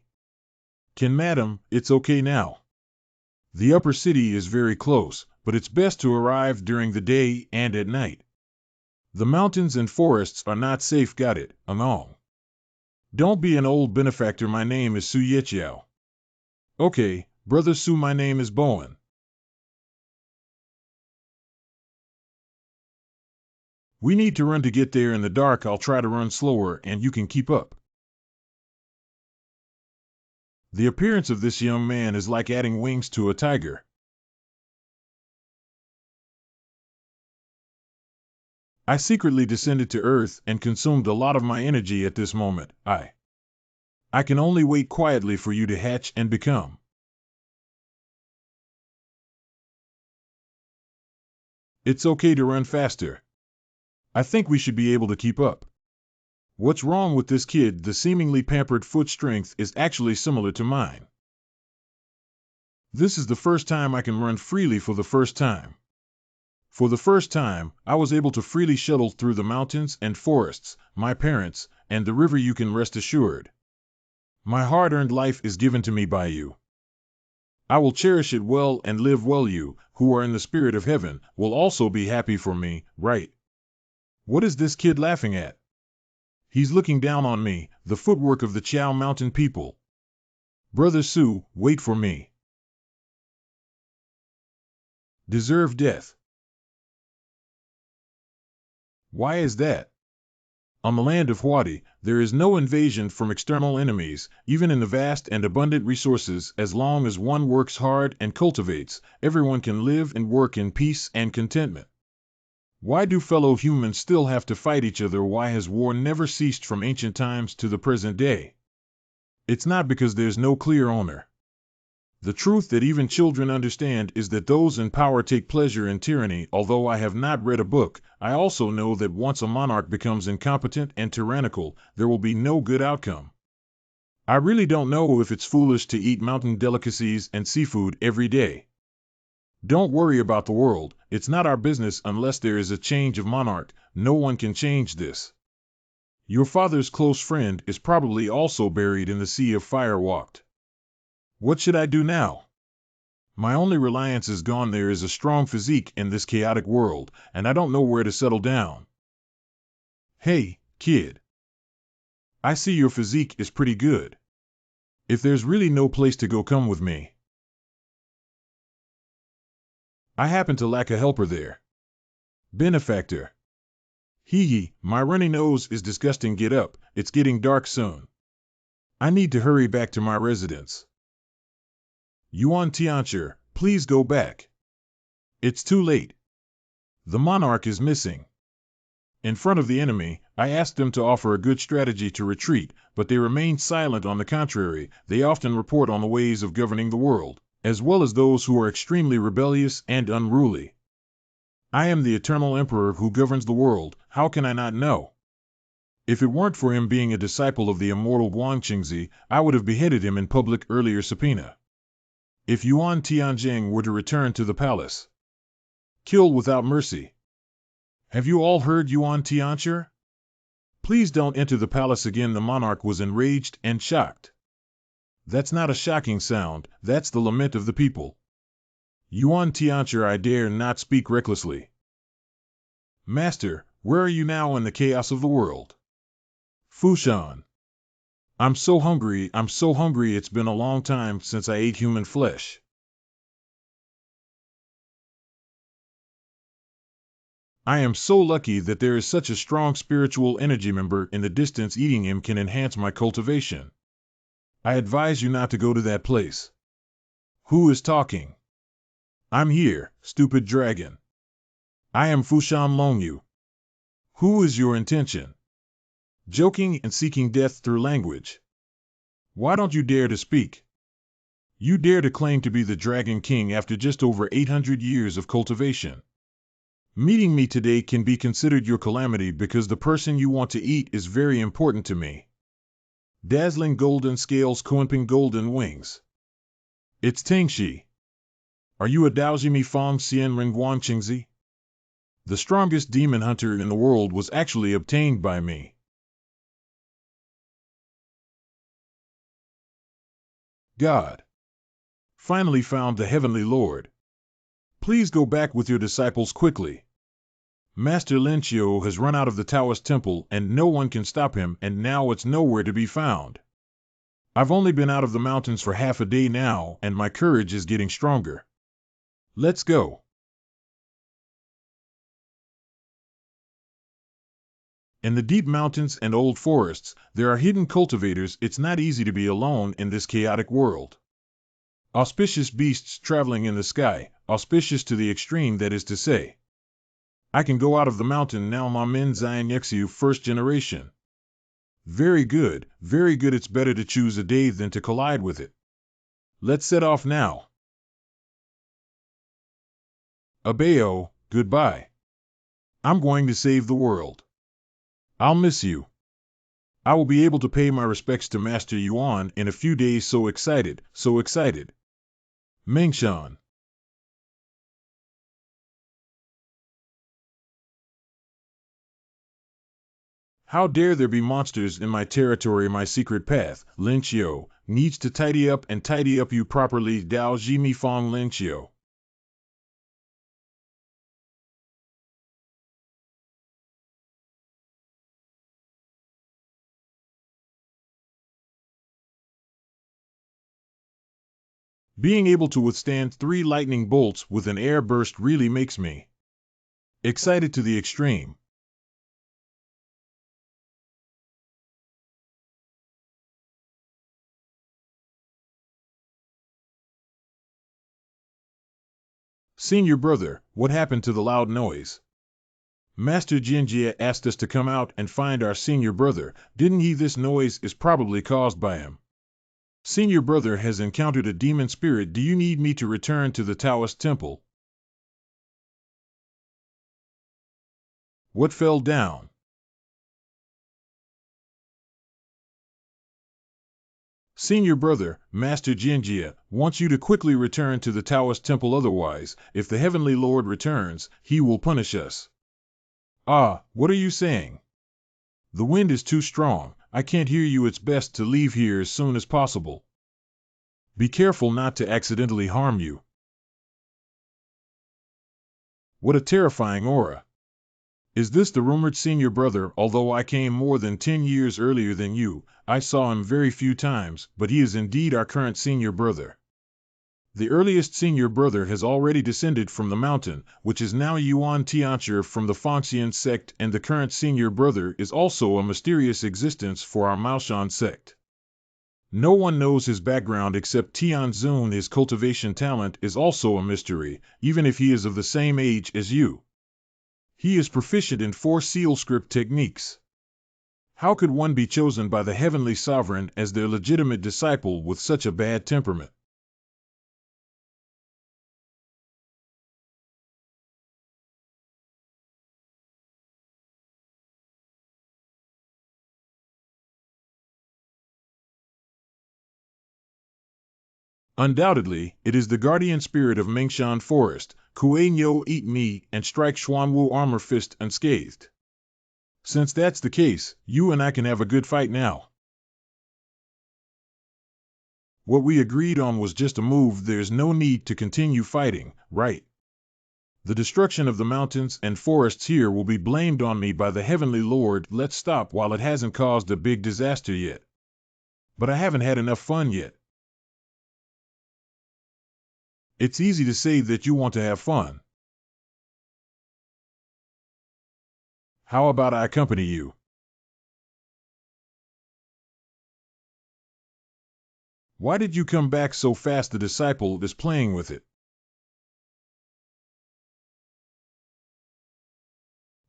[SPEAKER 1] Can madam, it's okay now. The upper city is very close, but it's best to arrive during the day and at night. The mountains and forests are not safe, got it, Among. Don't be an old benefactor, my name is Su Yechiao. Okay, brother Su, my name is Bowen. We need to run to get there in the dark. I'll try to run slower and you can keep up. The appearance of this young man is like adding wings to a tiger. I secretly descended to Earth and consumed a lot of my energy at this moment. I can only wait quietly for you to hatch and become. It's okay to run faster. I think we should be able to keep up. What's wrong with this kid? The seemingly pampered foot strength is actually similar to mine. This is the first time I can run freely for the first time. For the first time, I was able to freely shuttle through the mountains and forests, my parents, and the river. You can rest assured. My hard-earned life is given to me by you. I will cherish it well and live well. You, who are in the spirit of heaven, will also be happy for me, right? What is this kid laughing at? He's looking down on me, the footwork of the Chow Mountain people. Brother Su, wait for me. Deserve death. Why is that? On the land of Huadi, there is no invasion from external enemies, even in the vast and abundant resources. As long as one works hard and cultivates, everyone can live and work in peace and contentment. Why do fellow humans still have to fight each other? Why has war never ceased from ancient times to the present day? It's not because there's no clear owner. The truth that even children understand is that those in power take pleasure in tyranny. Although I have not read a book, I also know that once a monarch becomes incompetent and tyrannical, there will be no good outcome. I really don't know if it's foolish to eat mountain delicacies and seafood every day. Don't worry about the world, it's not our business unless there is a change of monarch. No one can change this. Your father's close friend is probably also buried in the sea of fire. Walked. What should I do now? My only reliance is gone. There is a strong physique in this chaotic world, and I don't know where to settle down. Hey, kid. I see your physique is pretty good. If there's really no place to go, come with me. I happen to lack a helper there. Benefactor. Hee, my runny nose is disgusting. Get up, it's getting dark soon. I need to hurry back to my residence. Yuan Tianchi, please go back. It's too late. The monarch is missing. In front of the enemy, I asked them to offer a good strategy to retreat, but they remain silent. On the contrary, they often report on the ways of governing the world, as well as those who are extremely rebellious and unruly. I am the eternal emperor who governs the world. How can I not know? If it weren't for him being a disciple of the immortal Wang Qingzi, I would have beheaded him in public. Earlier subpoena. If Yuan Tianjing were to return to the palace, kill without mercy. Have you all heard Yuan Tianchi? Please don't enter the palace again. The monarch was enraged and shocked. That's not a shocking sound, that's the lament of the people. Yuan Tianchi, I dare not speak recklessly. Master, where are you now in the chaos of the world? Fushan. I'm so hungry, it's been a long time since I ate human flesh. I am so lucky that there is such a strong spiritual energy member in the distance. Eating him can enhance my cultivation. I advise you not to go to that place. Who is talking? I'm here, stupid dragon. I am Fushan Longyu. Who is your intention? Joking and seeking death through language. Why don't you dare to speak? You dare to claim to be the Dragon King after just over 800 years of cultivation. Meeting me today can be considered your calamity because the person you want to eat is very important to me. Dazzling golden scales coimping golden wings. It's Tengshi. Are you a Daojimi Fong Xian Ringguan Qingzi? The strongest demon hunter in the world was actually obtained by me. God. Finally found the Heavenly Lord. Please go back with your disciples quickly. Master Linqiu has run out of the Taoist temple and no one can stop him, and now it's nowhere to be found. I've only been out of the mountains for half a day now, and my courage is getting stronger. Let's go. In the deep mountains and old forests, there are hidden cultivators. It's not easy to be alone in this chaotic world. Auspicious beasts traveling in the sky, auspicious to the extreme, that is to say. I can go out of the mountain now. Ma Min Zion Yexiu first generation. Very good, it's better to choose a day than to collide with it. Let's set off now. Abeo, goodbye. I'm going to save the world. I'll miss you. I will be able to pay my respects to Master Yuan in a few days. So excited, so excited. Mengshan. How dare there be monsters in my territory? My secret path, Linqiu, needs to tidy up and tidy up you properly. Dao Jimi Fong Linqiu. Being able to withstand 3 lightning bolts with an air burst really makes me excited to the extreme. Senior brother, what happened to the loud noise? Master Jinjia asked us to come out and find our senior brother, didn't he? This noise is probably caused by him. Senior brother has encountered a demon spirit. Do you need me to return to the Taoist temple? What fell down? Senior brother, Master Jinjia, wants you to quickly return to the Taoist temple, otherwise, if the Heavenly Lord returns, he will punish us. Ah, what are you saying? The wind is too strong, I can't hear you. It's best to leave here as soon as possible. Be careful not to accidentally harm you. What a terrifying aura. Is this the rumored senior brother? Although I came more than 10 years earlier than you, I saw him very few times, but he is indeed our current senior brother. The earliest senior brother has already descended from the mountain, which is now Yuan Tianchi from the Fongxian sect, and the current senior brother is also a mysterious existence for our Maoshan sect. No one knows his background except Tianzun. His cultivation talent is also a mystery, even if he is of the same age as you. He is proficient in 4 seal script techniques. How could one be chosen by the Heavenly Sovereign as their legitimate disciple with such a bad temperament? Undoubtedly, it is the guardian spirit of Mengshan Forest. Kue Nyo eat me and strike Xuanwu armor fist unscathed. Since that's the case, you and I can have a good fight now. What we agreed on was just a move. There's no need to continue fighting, right? The destruction of the mountains and forests here will be blamed on me by the Heavenly Lord. Let's stop while it hasn't caused a big disaster yet. But I haven't had enough fun yet. It's easy to say that you want to have fun. How about I accompany you? Why did you come back so fast? The disciple is playing with it.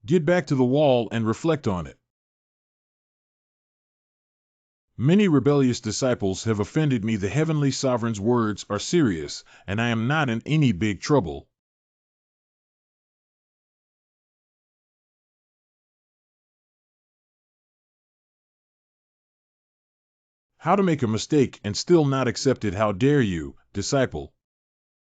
[SPEAKER 1] Get back to the wall and reflect on it. Many rebellious disciples have offended me. The Heavenly Sovereign's words are serious, and I am not in any big trouble. How to make a mistake and still not accept it. How dare you, disciple?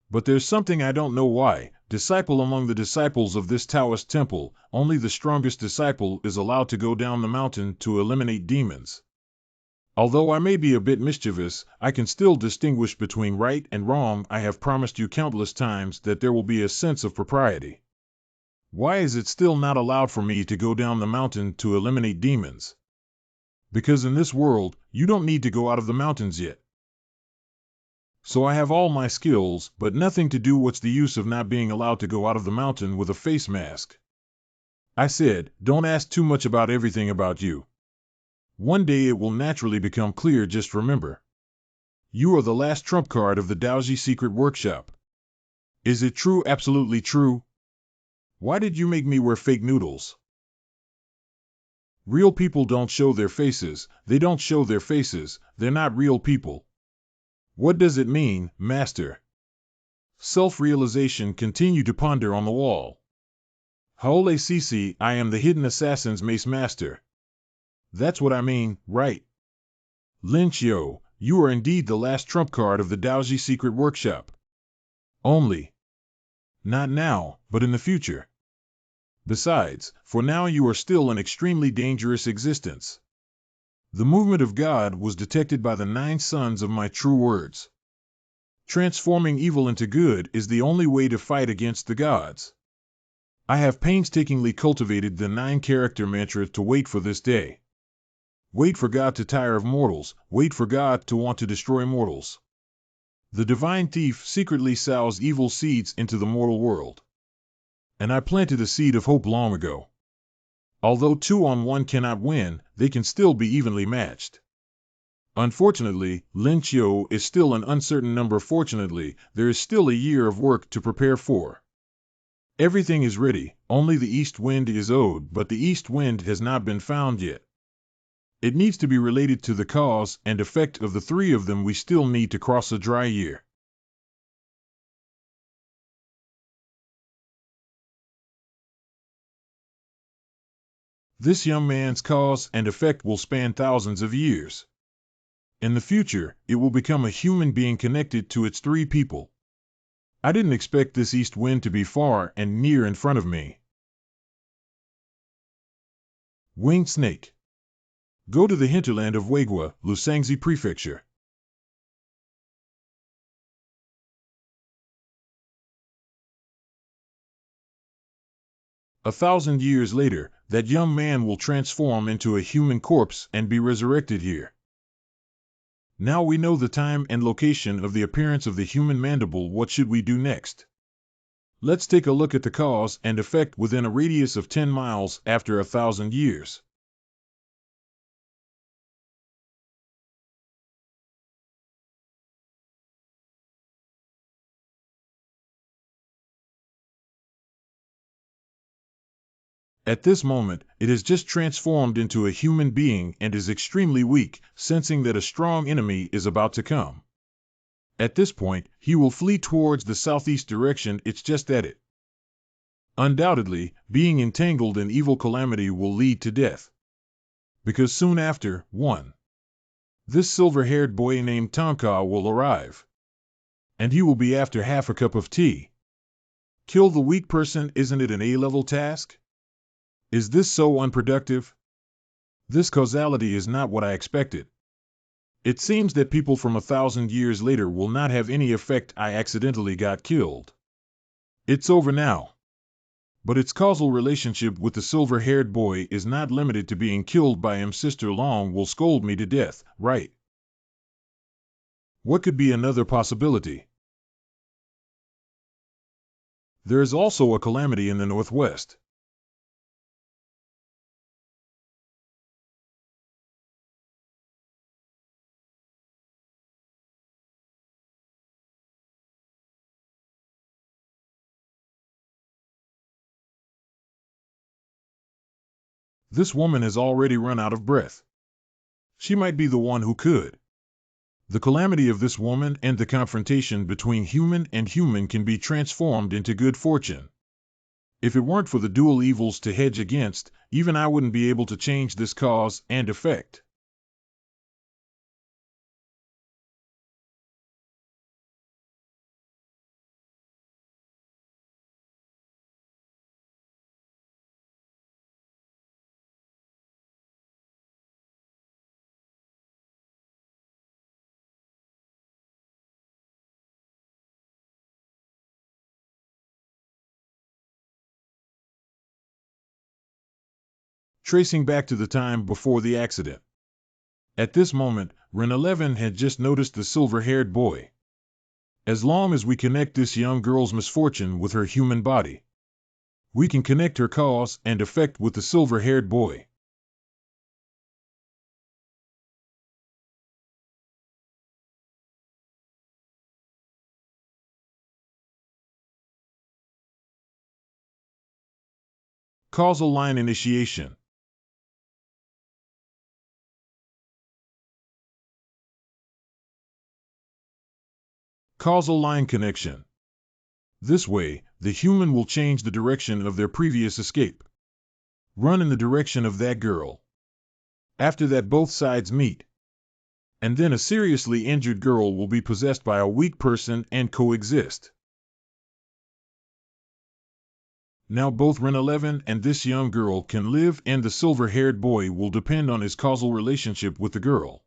[SPEAKER 1] But there's something I don't know why. Disciple, among the disciples of this Taoist temple, only the strongest disciple is allowed to go down the mountain to eliminate demons. Although I may be a bit mischievous, I can still distinguish between right and wrong. I have promised you countless times that there will be a sense of propriety. Why is it still not allowed for me to go down the mountain to eliminate demons? Because in this world, you don't need to go out of the mountains yet. So I have all my skills, but nothing to do. What's the use of not being allowed to go out of the mountain with a face mask? I said, don't ask too much about everything about you. One day it will naturally become clear. Just remember, you are the last trump card of the Daoji secret workshop. Is it true? Absolutely true. Why did you make me wear fake noodles? Real people don't show their faces. They don't show their faces. They're not real people. What does it mean, master? Self-realization. Continue to ponder on the wall. Haole Sisi, I am the hidden assassin's mace master. That's what I mean, right? Lin Qiu, you are indeed the last trump card of the Daoji secret workshop. Only. Not now, but in the future. Besides, for now you are still an extremely dangerous existence. The movement of God was detected by the 9 sons of my true words. Transforming evil into good is the only way to fight against the gods. I have painstakingly cultivated the 9-character mantra to wait for this day. Wait for God to tire of mortals, wait for God to want to destroy mortals. The divine thief secretly sows evil seeds into the mortal world. And I planted a seed of hope long ago. Although 2 on 1 cannot win, they can still be evenly matched. Unfortunately, Lin Qiu is still an uncertain number. Fortunately, there is still a year of work to prepare for. Everything is ready, only the east wind is owed, but the east wind has not been found yet. It needs to be related to the cause and effect of the 3 of them. We still need to cross a dry year. This young man's cause and effect will span thousands of years. In the future, it will become a human being connected to its 3 people. I didn't expect this east wind to be far and near in front of me. Winged snake. Go to the hinterland of Weigua, Lusangzi Prefecture. A 1,000 years later, that young man will transform into a human corpse and be resurrected here. Now we know the time and location of the appearance of the human mandible. What should we do next? Let's take a look at the cause and effect within a radius of 10 miles after 1,000 years. At this moment, it has just transformed into a human being and is extremely weak, sensing that a strong enemy is about to come. At this point, he will flee towards the southeast direction. It's just at it. Undoubtedly, being entangled in evil calamity will lead to death. Because soon after, this silver-haired boy named Tonka will arrive. And he will be after half a cup of tea. Kill the weak person. Isn't it an A-level task? Is this so unproductive? This causality is not what I expected. It seems that people from 1,000 years later will not have any effect. I accidentally got killed. It's over now. But its causal relationship with the silver-haired boy is not limited to being killed by him. Sister Long will scold me to death, right? What could be another possibility? There is also a calamity in the northwest. This woman has already run out of breath. She might be the one who could. The calamity of this woman and the confrontation between human and human can be transformed into good fortune. If it weren't for the dual evils to hedge against, even I wouldn't be able to change this cause and effect. tracing back to the time before the accident. At this moment, Ren 11 had just noticed the silver-haired boy. As long as we connect this young girl's misfortune with her human body, we can connect her cause and effect with the silver-haired boy. Causal line initiation. Causal line connection. This way, the human will change the direction of their previous escape. Run in the direction of that girl. After that, both sides meet. And then a seriously injured girl will be possessed by a weak person and coexist. Now both Ren 11 and this young girl can live, and the silver-haired boy will depend on his causal relationship with the girl.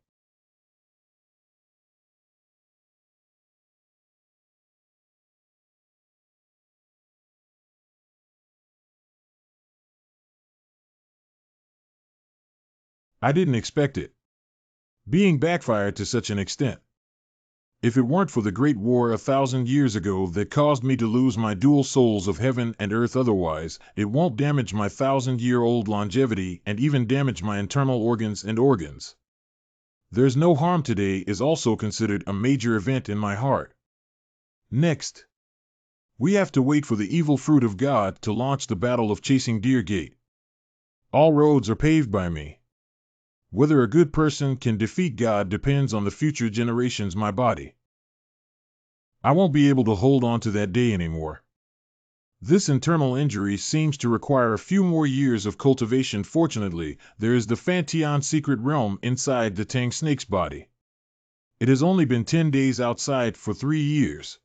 [SPEAKER 1] I didn't expect it being backfired to such an extent. If it weren't for the great war 1,000 years ago that caused me to lose my dual souls of heaven and earth, otherwise, it won't damage my 1,000-year-old longevity and even damage my internal organs and organs. There's no harm today is also considered a major event in my heart. Next, we have to wait for the evil fruit of God to launch the battle of chasing Deer Gate. All roads are paved by me. Whether a good person can defeat God depends on the future generations my body. I won't be able to hold on to that day anymore. This internal injury seems to require a few more years of cultivation. Fortunately, there is the Fanteon secret realm inside the Tang snake's body. It has only been 10 days outside for 3 years.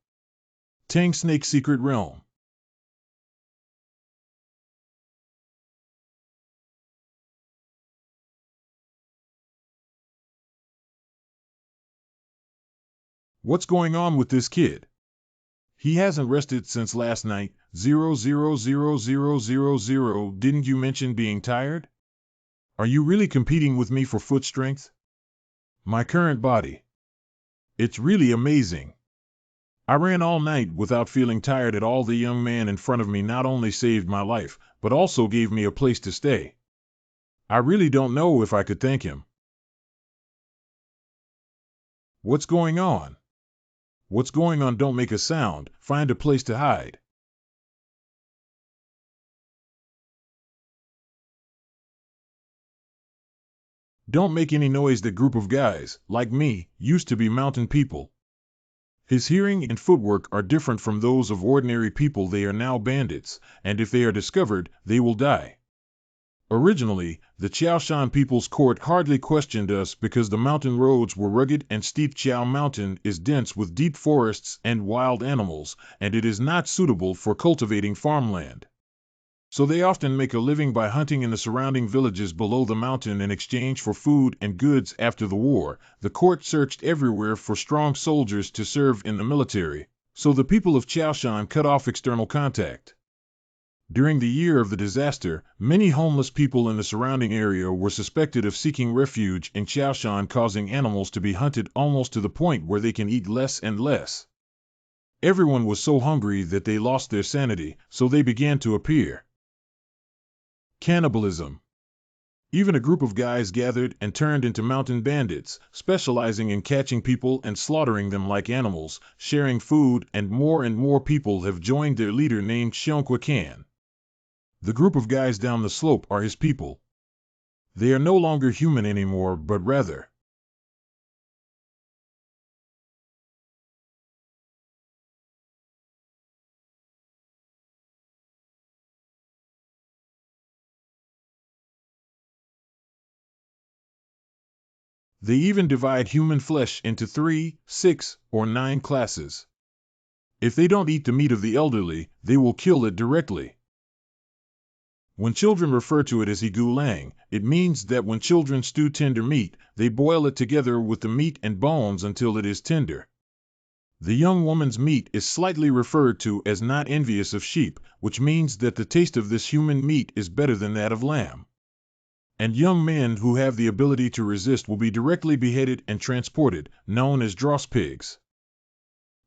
[SPEAKER 1] Tang snake secret realm. What's going on with this kid? He hasn't rested since last night. 0000000. Didn't you mention being tired? Are you really competing with me for foot strength? My current body. It's really amazing. I ran all night without feeling tired at all. The young man in front of me not only saved my life, but also gave me a place to stay. I really don't know if I could thank him. What's going on? What's going on? Don't make a sound. Find a place to hide. Don't make any noise. That group of guys, like me, used to be mountain people. His hearing and footwork are different from those of ordinary people. They are now bandits, and if they are discovered, they will die. Originally, the Chaoshan People's Court hardly questioned us because the mountain roads were rugged and steep. Chao Mountain is dense with deep forests and wild animals, and it is not suitable for cultivating farmland. So they often make a living by hunting in the surrounding villages below the mountain in exchange for food and goods. After the war, the court searched everywhere for strong soldiers to serve in the military, so the people of Chaoshan cut off external contact. During the year of the disaster, many homeless people in the surrounding area were suspected of seeking refuge in Chaoshan, causing animals to be hunted almost to the point where they can eat less and less. Everyone was so hungry that they lost their sanity, so they began to appear. Cannibalism. Even a group of guys gathered and turned into mountain bandits, specializing in catching people and slaughtering them like animals, sharing food, and more people have joined their leader named Xiongqua Kan. The group of guys down the slope are his people. They are no longer human anymore, but rather they even divide human flesh into 3, 6, or 9 classes. If they don't eat the meat of the elderly, they will kill it directly. When children refer to it as higulang, it means that when children stew tender meat, they boil it together with the meat and bones until it is tender. The young woman's meat is slightly referred to as not envious of sheep, which means that the taste of this human meat is better than that of lamb. and young men who have the ability to resist will be directly beheaded and transported, known as dross pigs.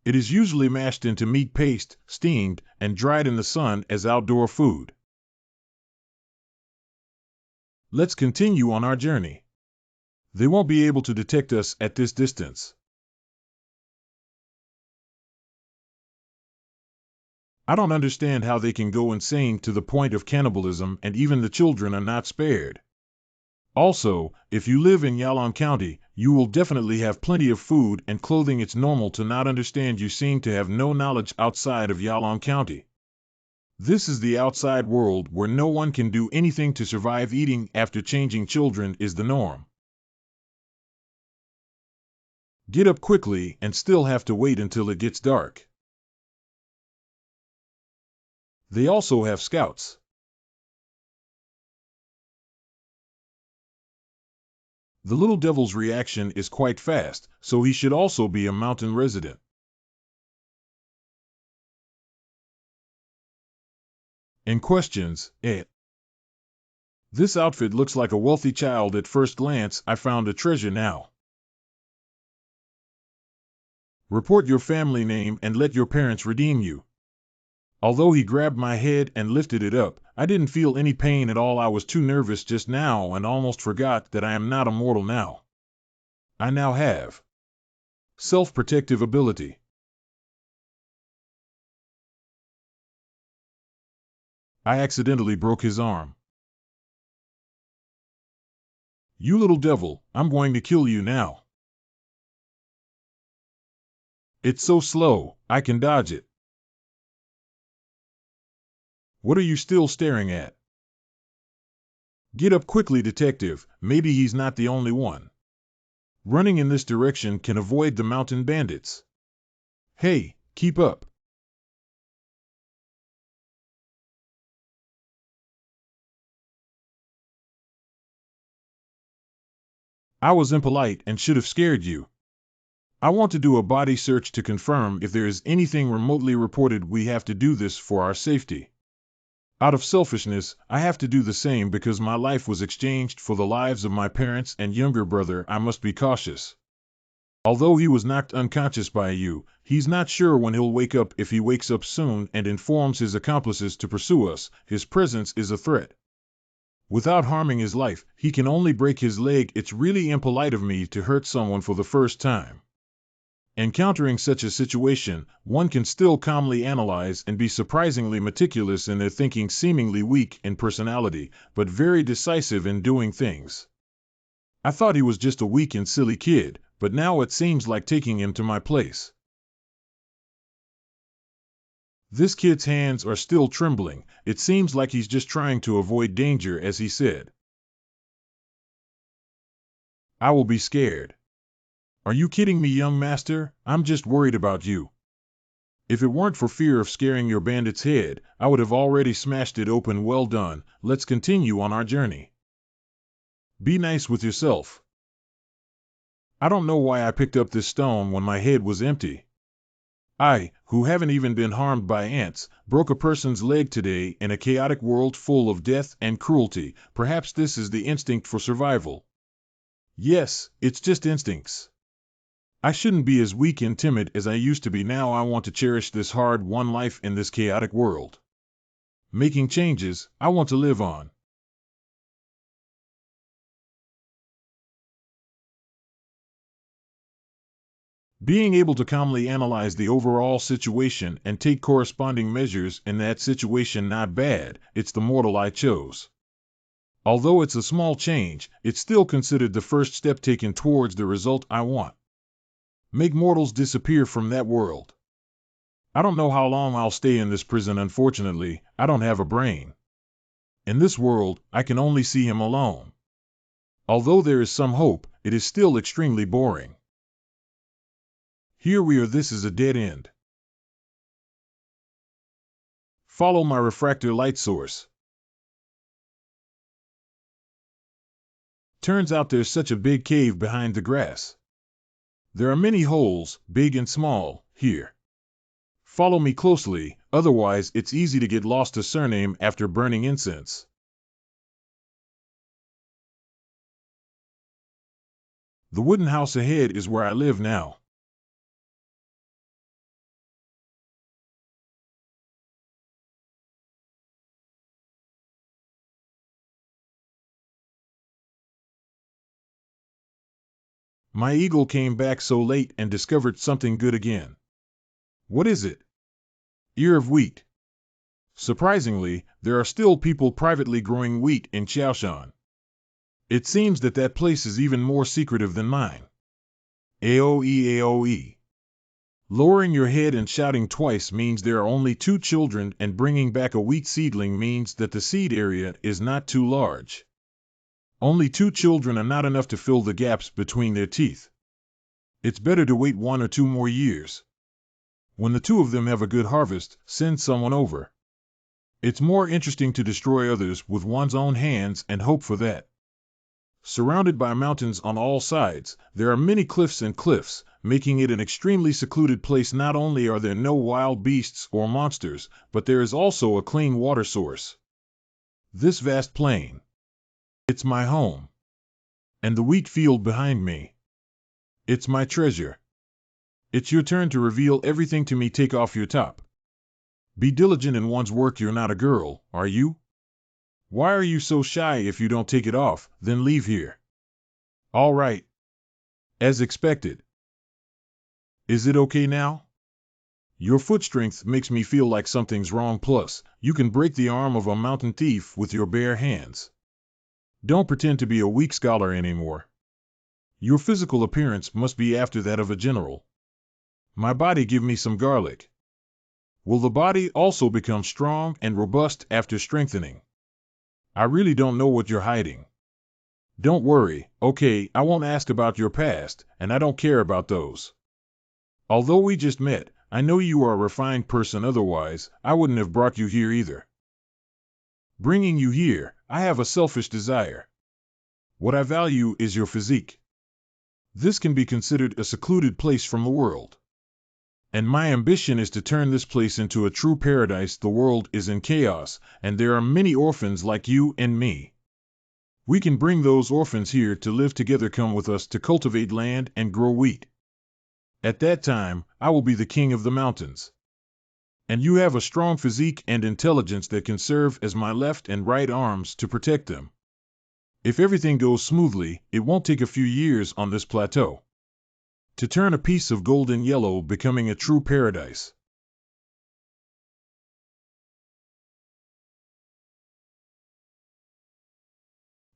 [SPEAKER 1] It is usually mashed into meat paste, steamed, and dried in the sun as outdoor food. Let's continue on our journey. They won't be able to detect us at this distance. I don't understand how they can go insane to the point of cannibalism, and even the children are not spared. Also, if you live in Yalong County, you will definitely have plenty of food and clothing. It's normal to not understand. You seem to have no knowledge outside of Yalong County. This is the outside world where no one can do anything to survive. Eating after changing children is the norm. Get up quickly and still have to wait until it gets dark. They also have scouts. The little devil's reaction is quite fast, so he should also be a mountain resident. And questions, This outfit looks like a wealthy child at first glance. I found a treasure now. Report your family name and let your parents redeem you. Although he grabbed my head and lifted it up, I didn't feel any pain at all. I was too nervous just now and almost forgot that I am not immortal now. I now have self-protective ability. I accidentally broke his arm. You little devil, I'm going to kill you now. It's so slow, I can dodge it. What are you still staring at? Get up quickly, detective. Maybe he's not the only one. Running in this direction can avoid the mountain bandits. Hey, keep up. I was impolite and should have scared you. I want to do a body search to confirm if there is anything remotely reported. We have to do this for our safety. Out of selfishness, I have to do the same because my life was exchanged for the lives of my parents and younger brother. I must be cautious. Although he was knocked unconscious by you, he's not sure when he'll wake up. If he wakes up soon and informs his accomplices to pursue us, his presence is a threat. Without harming his life, he can only break his leg. It's really impolite of me to hurt someone for the first time. Encountering such a situation, one can still calmly analyze and be surprisingly meticulous in their thinking, seemingly weak in personality, but very decisive in doing things. I thought he was just a weak and silly kid, but now it seems like taking him to my place. This kid's hands are still trembling. It seems like he's just trying to avoid danger, as he said. I will be scared. Are you kidding me, young master? I'm just worried about you. If it weren't for fear of scaring your bandit's head, I would have already smashed it open. Well done. Let's continue on our journey. Be nice with yourself. I don't know why I picked up this stone when my head was empty. I, who haven't even been harmed by ants, broke a person's leg today in a chaotic world full of death and cruelty. Perhaps this is the instinct for survival. Yes, it's just instincts. I shouldn't be as weak and timid as I used to be. Now I want to cherish this hard-won life in this chaotic world. Making changes, I want to live on. Being able to calmly analyze the overall situation and take corresponding measures in that situation, not bad. It's the mortal I chose. Although it's a small change, it's still considered the first step taken towards the result I want. Make mortals disappear from that world. I don't know how long I'll stay in this prison. Unfortunately, I don't have a brain. In this world, I can only see him alone. Although there is some hope, it is still extremely boring. Here we are. This is a dead end. Follow my refractor light source. Turns out there's such a big cave behind the grass. There are many holes, big and small, here. Follow me closely, otherwise it's easy to get lost. A surname after burning incense. The wooden house ahead is where I live now. My eagle came back so late and discovered something good again. What is it? Ear of wheat. Surprisingly, there are still people privately growing wheat in Chaoshan. It seems that that place is even more secretive than mine. AOE AOE. Lowering your head and shouting twice means there are only 2 children, and bringing back a wheat seedling means that the seed area is not too large. Only 2 children are not enough to fill the gaps between their teeth. It's better to wait 1 or 2 more years. When the 2 of them have a good harvest, send someone over. It's more interesting to destroy others with one's own hands and hope for that. Surrounded by mountains on all sides, there are many cliffs and cliffs, making it an extremely secluded place. Not only are there no wild beasts or monsters, but there is also a clean water source. This vast plain. It's my home. And the wheat field behind me. It's my treasure. It's your turn to reveal everything to me. Take off your top. Be diligent in one's work. You're not a girl, are you? Why are you so shy? If you don't take it off, then leave here. All right. As expected. Is it okay now? Your foot strength makes me feel like something's wrong. Plus, you can break the arm of a mountain thief with your bare hands. Don't pretend to be a weak scholar anymore. Your physical appearance must be after that of a general. My body give me some garlic. Will the body also become strong and robust after strengthening? I really don't know what you're hiding. Don't worry, okay, I won't ask about your past, and I don't care about those. Although we just met, I know you are a refined person. Otherwise, I wouldn't have brought you here either. Bringing you here, I have a selfish desire. What I value is your physique. This can be considered a secluded place from the world. And my ambition is to turn this place into a true paradise. The world is in chaos, and there are many orphans like you and me. We can bring those orphans here to live together. Come with us to cultivate land and grow wheat. At that time, I will be the king of the mountains. And you have a strong physique and intelligence that can serve as my left and right arms to protect them. If everything goes smoothly, it won't take a few years on this plateau to turn a piece of golden yellow, becoming a true paradise.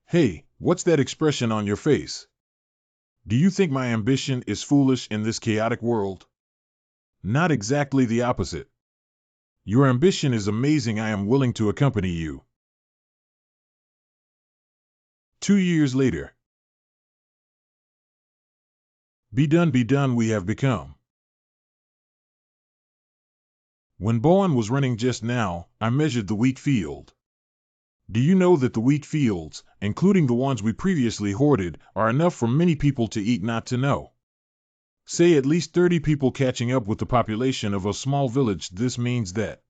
[SPEAKER 1] Hey, what's that expression on your face? Do you think my ambition is foolish in this chaotic world? Not exactly, the opposite. Your ambition is amazing. I am willing to accompany you. 2 years later. Be done, we have become. When Bowen was running just now, I measured the wheat field. Do you know that the wheat fields, including the ones we previously hoarded, are enough for many people to eat? Not to know. Say at least 30 people, catching up with the population of a small village. This means that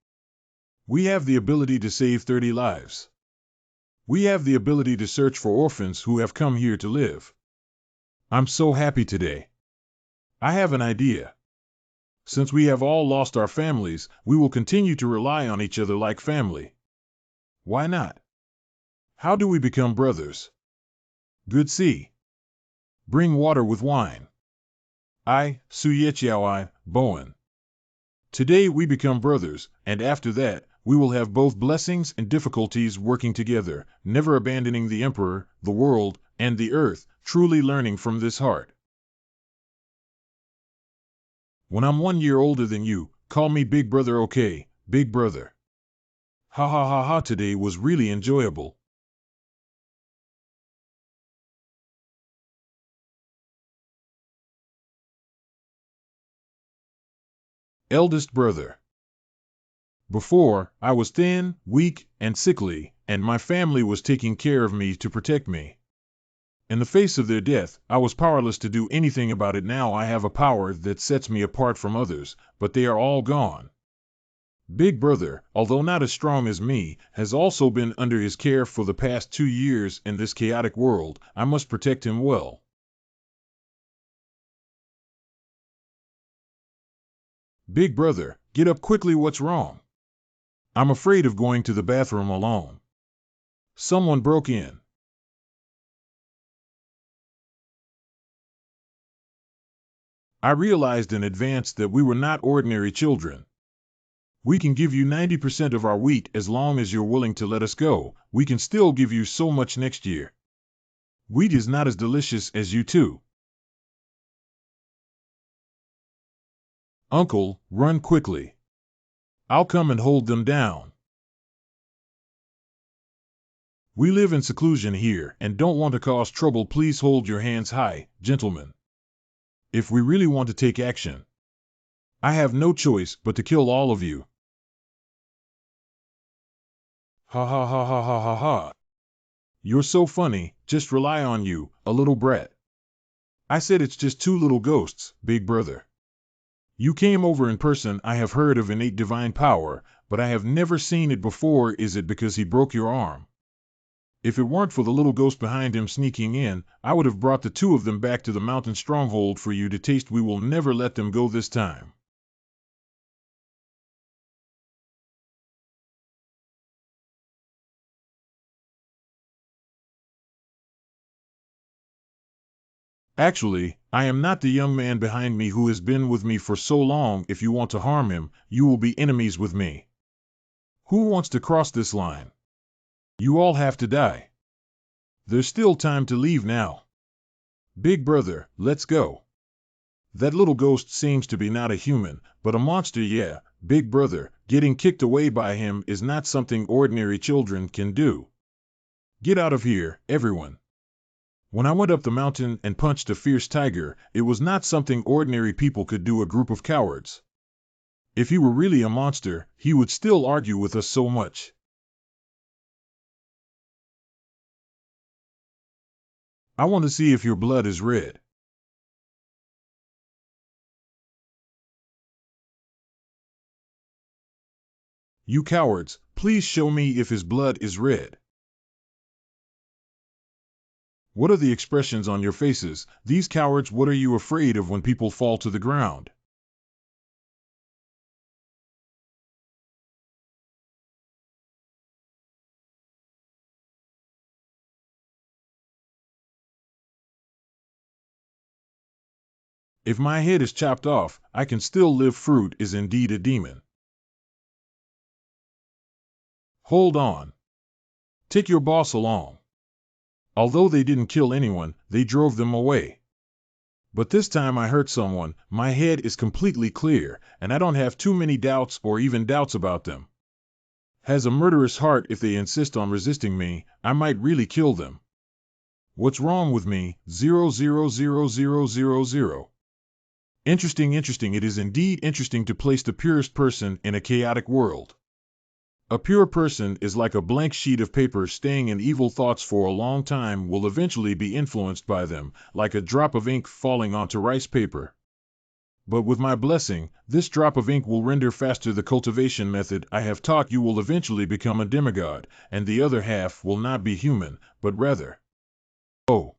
[SPEAKER 1] we have the ability to save 30 lives. We have the ability to search for orphans who have come here to live. I'm so happy today. I have an idea. Since we have all lost our families, we will continue to rely on each other like family. Why not? How do we become brothers? Good. See. Bring water with wine. I, Suyechiao, Bowen. Today we become brothers, and after that, we will have both blessings and difficulties working together, never abandoning the Emperor, the world, and the earth, truly learning from this heart. When I'm 1 year older than you, call me Big Brother, okay, Big Brother. Ha ha ha ha, today was really enjoyable. Eldest brother. Before, I was thin, weak, and sickly, and my family was taking care of me to protect me. In the face of their death, I was powerless to do anything about it. Now I have a power that sets me apart from others, but they are all gone. Big Brother, although not as strong as me, has also been under his care for the past 2 years in this chaotic world. I must protect him well. Big brother, get up quickly, what's wrong? I'm afraid of going to the bathroom alone. Someone broke in. I realized in advance that we were not ordinary children. We can give you 90% of our wheat as long as you're willing to let us go. We can still give you so much next year. Wheat is not as delicious as you too. Uncle, run quickly. I'll come and hold them down. We live in seclusion here and don't want to cause trouble. Please hold your hands high, gentlemen. If we really want to take action, I have no choice but to kill all of you. Ha ha ha ha ha ha ha. You're so funny, just rely on you, a little brat. I said it's just two little ghosts, big brother. You came over in person. I have heard of innate divine power, but I have never seen it before. Is it because he broke your arm? If it weren't for the little ghost behind him sneaking in, I would have brought the two of them back to the mountain stronghold for you to taste. We will never let them go this time. Actually, I am not the young man behind me who has been with me for so long. If you want to harm him, you will be enemies with me. Who wants to cross this line? You all have to die. There's still time to leave now. Big brother, let's go. That little ghost seems to be not a human, but a monster. Yeah, big brother, getting kicked away by him is not something ordinary children can do. Get out of here, everyone. When I went up the mountain and punched a fierce tiger, it was not something ordinary people could do. A group of cowards. If he were really a monster, he would still argue with us so much. I want to see if your blood is red. You cowards, please show me if his blood is red. What are the expressions on your faces, these cowards? What are you afraid of when people fall to the ground? If my head is chopped off, I can still live. Fruit is indeed a demon. Hold on. Take your boss along. Although they didn't kill anyone, they drove them away. But this time I hurt someone. My head is completely clear, and I don't have too many doubts or even doubts about them. Has a murderous heart. If they insist on resisting me, I might really kill them. What's wrong with me? 0000000. Interesting. It is indeed interesting to place the purest person in a chaotic world. A pure person is like a blank sheet of paper. Staying in evil thoughts for a long time will eventually be influenced by them, like a drop of ink falling onto rice paper. But with my blessing, this drop of ink will render faster. The cultivation method I have taught you will eventually become a demigod, and the other half will not be human, but rather. Oh.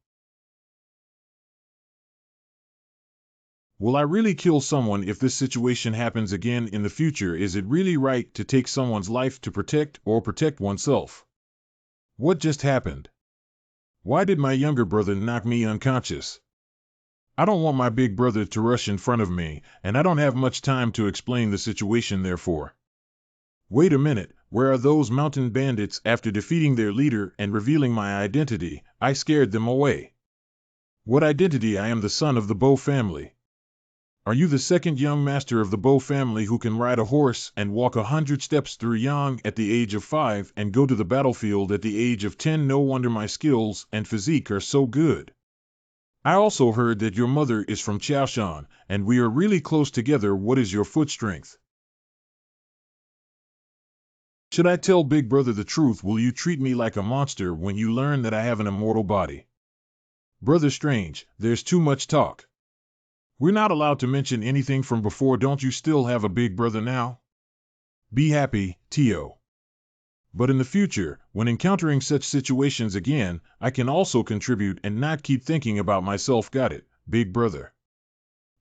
[SPEAKER 1] Will I really kill someone if this situation happens again in the future? Is it really right to take someone's life to protect oneself? What just happened? Why did my younger brother knock me unconscious? I don't want my big brother to rush in front of me, and I don't have much time to explain the situation. Therefore, wait a minute, where are those mountain bandits? After defeating their leader and revealing my identity, I scared them away. What identity? I am the son of the Bow family. Are you the second young master of the Bow family who can ride a horse and walk 100 steps through Yang at the age of 5 and go to the battlefield at the age of 10? No wonder my skills and physique are so good. I also heard that your mother is from Chaoshan, and we are really close together. What is your foot strength? Should I tell Big Brother the truth? Will you treat me like a monster when you learn that I have an immortal body? Brother Strange, there's too much talk. We're not allowed to mention anything from before. Don't you still have a big brother now? Be happy, Tio. But in the future, when encountering such situations again, I can also contribute and not keep thinking about myself. Got it, big brother.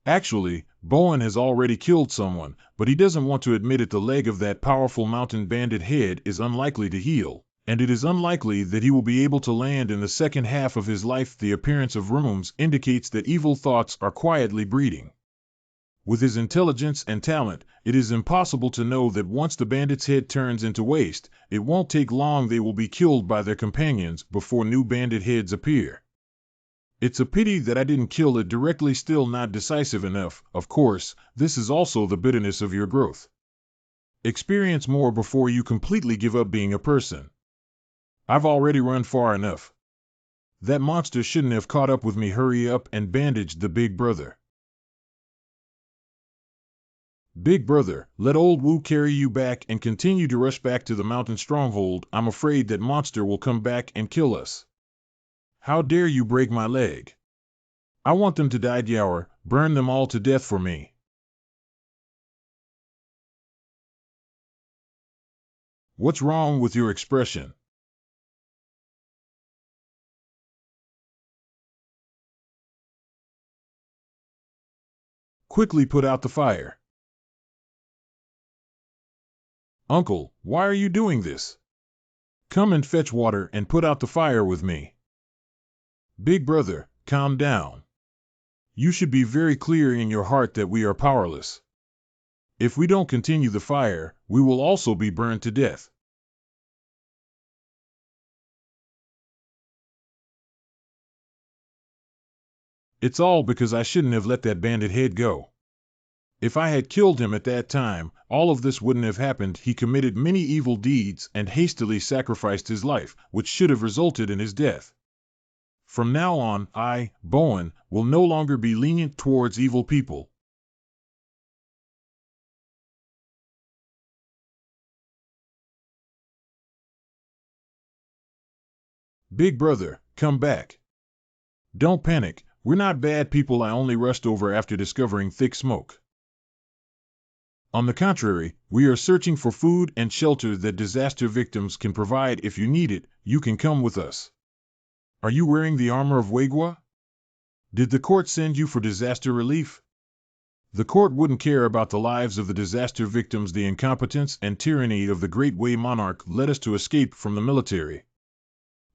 [SPEAKER 1] Actually, Bowen has already killed someone, but he doesn't want to admit it. The leg of that powerful mountain bandit head is unlikely to heal, and it is unlikely that he will be able to land in the second half of his life. The appearance of rooms indicates that evil thoughts are quietly breeding. With his intelligence and talent, it is impossible to know that once the bandit's head turns into waste, it won't take long. They will be killed by their companions before new bandit heads appear. It's a pity that I didn't kill it directly. Still not decisive enough. Of course, this is also the bitterness of your growth. Experience more before you completely give up being a person. I've already run far enough. That monster shouldn't have caught up with me. Hurry up and bandage the big brother. Big brother, let old Wu carry you back and continue to rush back to the mountain stronghold. I'm afraid that monster will come back and kill us. How dare you break my leg? I want them to die. Yower, burn them all to death for me. What's wrong with your expression? Quickly put out the fire. Uncle, why are you doing this? Come and fetch water and put out the fire with me. Big brother, calm down. You should be very clear in your heart that we are powerless. If we don't continue the fire, we will also be burned to death. It's all because I shouldn't have let that bandit head go. If I had killed him at that time, all of this wouldn't have happened. He committed many evil deeds and hastily sacrificed his life, which should have resulted in his death. From now on, I, Bowen, will no longer be lenient towards evil people. Big brother, come back. Don't panic, we're not bad people. I only rushed over after discovering thick smoke. On the contrary, we are searching for food and shelter that disaster victims can provide. If you need it, you can come with us. Are you wearing the armor of Wagwa? Did the court send you for disaster relief? The court wouldn't care about the lives of the disaster victims. The incompetence and tyranny of the Great Way monarch led us to escape from the military,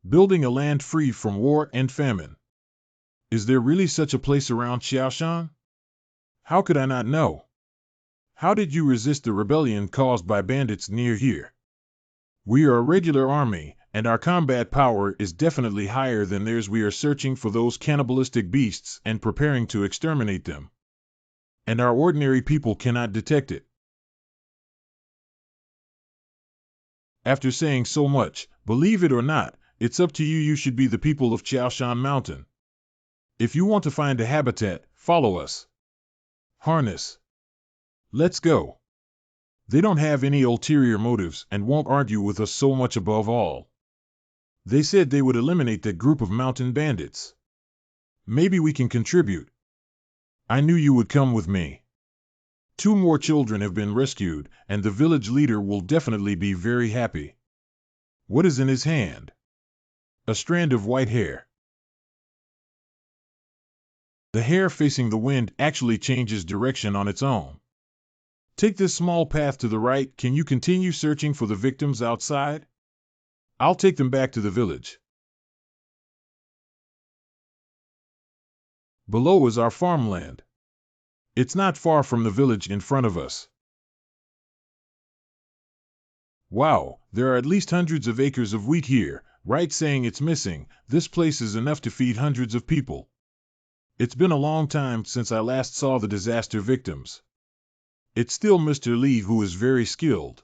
[SPEAKER 1] building a land free from war and famine. Is there really such a place around Xiaoshan? How could I not know? How did you resist the rebellion caused by bandits near here? We are a regular army, and our combat power is definitely higher than theirs. We are searching for those cannibalistic beasts and preparing to exterminate them. And our ordinary people cannot detect it. After saying so much, believe it or not, it's up to you. You should be the people of Xiaoshan Mountain. If you want to find a habitat, follow us. Harness. Let's go. They don't have any ulterior motives and won't argue with us so much. Above all, they said they would eliminate that group of mountain bandits. Maybe we can contribute. I knew you would come with me. 2 more children have been rescued, and the village leader will definitely be very happy. What is in his hand? A strand of white hair. The hair facing the wind actually changes direction on its own. Take this small path to the right. Can you continue searching for the victims outside? I'll take them back to the village. Below is our farmland. It's not far from the village in front of us. Wow, there are at least hundreds of acres of wheat here, right? Saying it's missing, this place is enough to feed hundreds of people. It's been a long time since I last saw the disaster victims. It's still Mr. Lee, who is very skilled.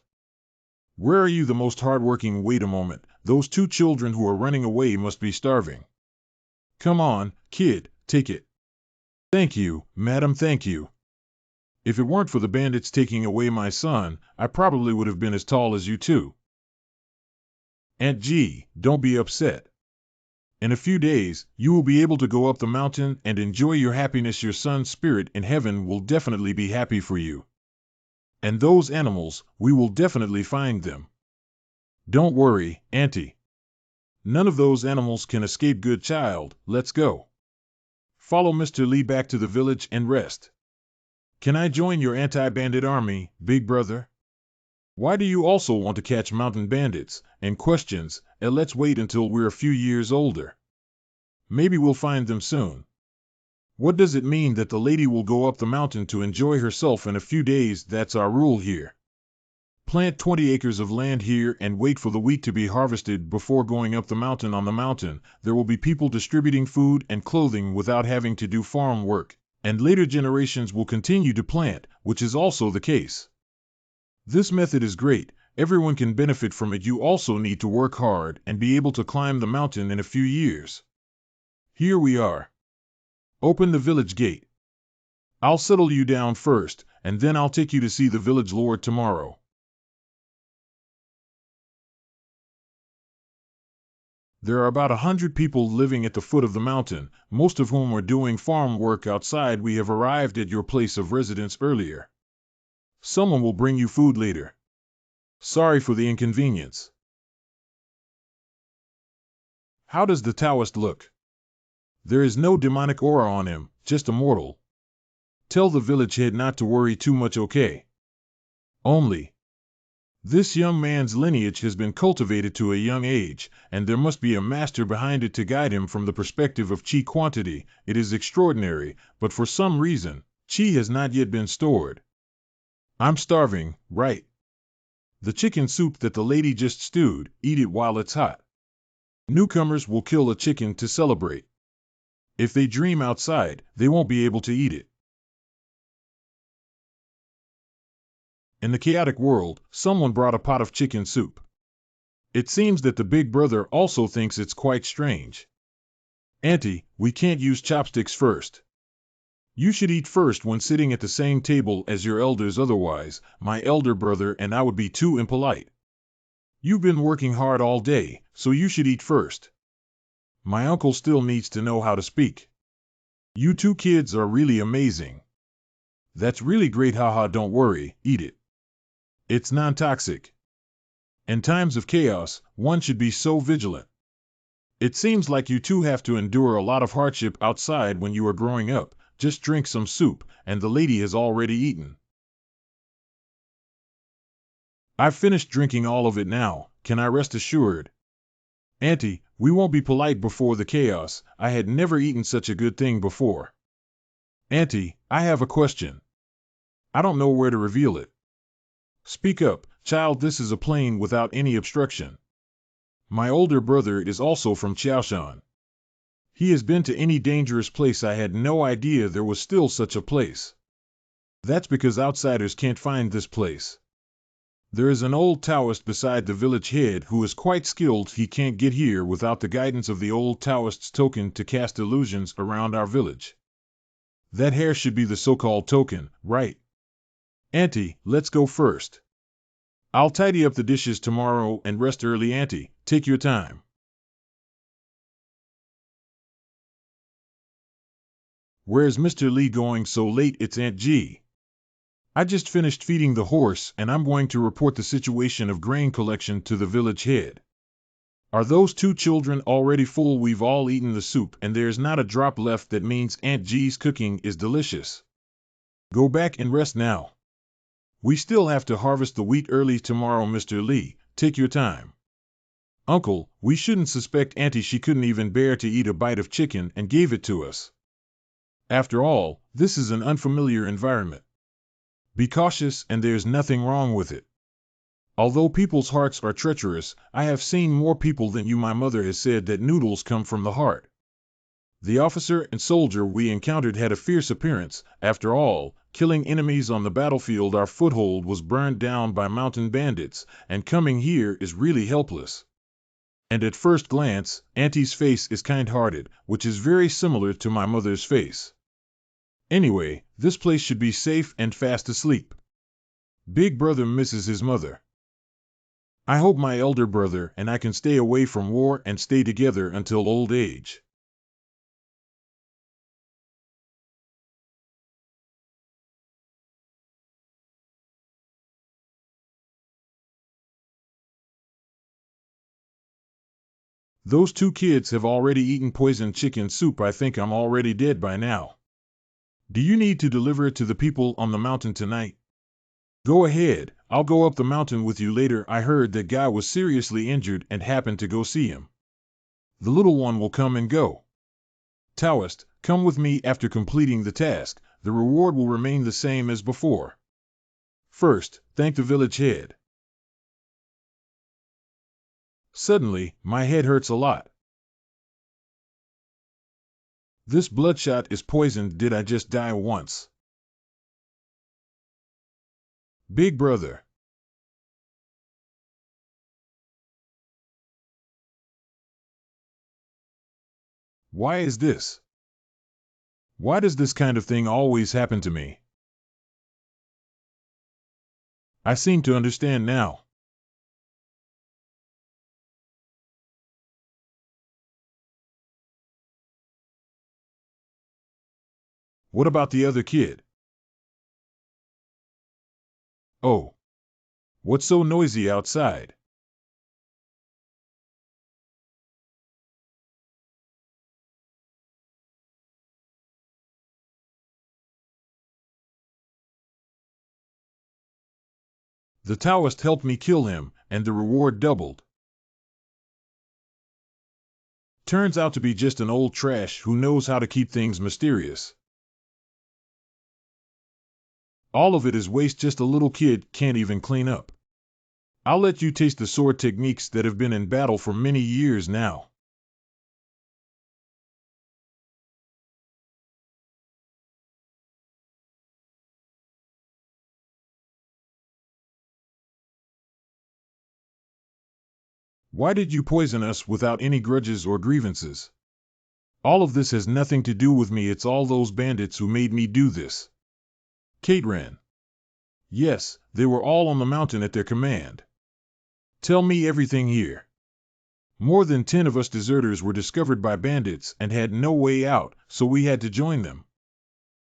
[SPEAKER 1] Where are you, the most hardworking? Wait a moment, those 2 children who are running away must be starving. Come on, kid, take it. Thank you, madam, thank you. If it weren't for the bandits taking away my son, I probably would have been as tall as you too. Aunt G, don't be upset. In a few days, you will be able to go up the mountain and enjoy your happiness. Your son's spirit in heaven will definitely be happy for you. And those animals, we will definitely find them. Don't worry, Auntie. None of those animals can escape. Good child, let's go. Follow Mr. Lee back to the village and rest. Can I join your anti-bandit army, big brother? Why do you also want to catch mountain bandits? And questions, and let's wait until we're a few years older. Maybe we'll find them soon. What does it mean that the lady will go up the mountain to enjoy herself in a few days? That's our rule here. Plant 20 acres of land here and wait for the wheat to be harvested before going up the mountain. On the mountain, there will be people distributing food and clothing without having to do farm work, and later generations will continue to plant, which is also the case. This method is great. Everyone can benefit from it. You also need to work hard and be able to climb the mountain in a few years. Here we are. Open the village gate. I'll settle you down first, and then I'll take you to see the village lord tomorrow. There are about 100 people living at the foot of the mountain, most of whom are doing farm work outside. We have arrived at your place of residence earlier. Someone will bring you food later. Sorry for the inconvenience. How does the Taoist look? There is no demonic aura on him, just a mortal. Tell the village head not to worry too much, okay? Only. This young man's lineage has been cultivated to a young age, and there must be a master behind it to guide him from the perspective of qi quantity. It is extraordinary, but for some reason, qi has not yet been stored. I'm starving, right? The chicken soup that the lady just stewed, eat it while it's hot. Newcomers will kill a chicken to celebrate. If they dream outside, they won't be able to eat it. In the chaotic world, someone brought a pot of chicken soup. It seems that the big brother also thinks it's quite strange. Auntie, we can't use chopsticks first. You should eat first when sitting at the same table as your elders, otherwise, my elder brother and I would be too impolite. You've been working hard all day, so you should eat first. My uncle still needs to know how to speak. You two kids are really amazing. That's really great, haha, don't worry, eat it. It's non-toxic. In times of chaos, one should be so vigilant. It seems like you two have to endure a lot of hardship outside when you are growing up. Just drink some soup, and the lady has already eaten. I've finished drinking all of it now, can I rest assured? Auntie, we won't be polite before the chaos. I had never eaten such a good thing before. Auntie, I have a question. I don't know where to reveal it. Speak up, child. This is a plain without any obstruction. My older brother is also from Chaoshan. He has been to any dangerous place. I had no idea there was still such a place. That's because outsiders can't find this place. There is an old Taoist beside the village head who is quite skilled. He can't get here without the guidance of the old Taoist's token to cast illusions around our village. That hair should be the so-called token, right? Auntie, let's go first. I'll tidy up the dishes tomorrow and rest early. Auntie, take your time. Where's Mr. Lee going so late? It's Aunt G. I just finished feeding the horse and I'm going to report the situation of grain collection to the village head. Are those two children already full? We've all eaten the soup and there's not a drop left. That means Aunt G's cooking is delicious. Go back and rest now. We still have to harvest the wheat early tomorrow. Mr. Lee, take your time. Uncle, we shouldn't suspect Auntie. She couldn't even bear to eat a bite of chicken and gave it to us. After all, this is an unfamiliar environment. Be cautious, and there's nothing wrong with it. Although people's hearts are treacherous, I have seen more people than you. My mother has said that noodles come from the heart. The officer and soldier we encountered had a fierce appearance. After all, killing enemies on the battlefield, our foothold was burned down by mountain bandits, and coming here is really helpless. And at first glance, Auntie's face is kind-hearted, which is very similar to my mother's face. Anyway, this place should be safe and fast asleep. Big brother misses his mother. I hope my elder brother and I can stay away from war and stay together until old age. Those two kids have already eaten poisoned chicken soup. I think I'm already dead by now. Do you need to deliver it to the people on the mountain tonight? Go ahead, I'll go up the mountain with you later. I heard that guy was seriously injured and happened to go see him. The little one will come and go. Taoist, come with me after completing the task. The reward will remain the same as before. First, thank the village head. Suddenly, my head hurts a lot. This bloodshot is poisoned. Did I just die once? Big brother. Why is this? Why does this kind of thing always happen to me? I seem to understand now. What about the other kid? Oh. What's so noisy outside? The Taoist helped me kill him, and the reward doubled. Turns out to be just an old trash who knows how to keep things mysterious. All of it is waste. Just a little kid can't even clean up. I'll let you taste the sword techniques that have been in battle for many years now. Why did you poison us without any grudges or grievances? All of this has nothing to do with me. It's all those bandits who made me do this. Kate ran. Yes, they were all on the mountain at their command. Tell me everything here. More than 10 of us deserters were discovered by bandits and had no way out, so we had to join them.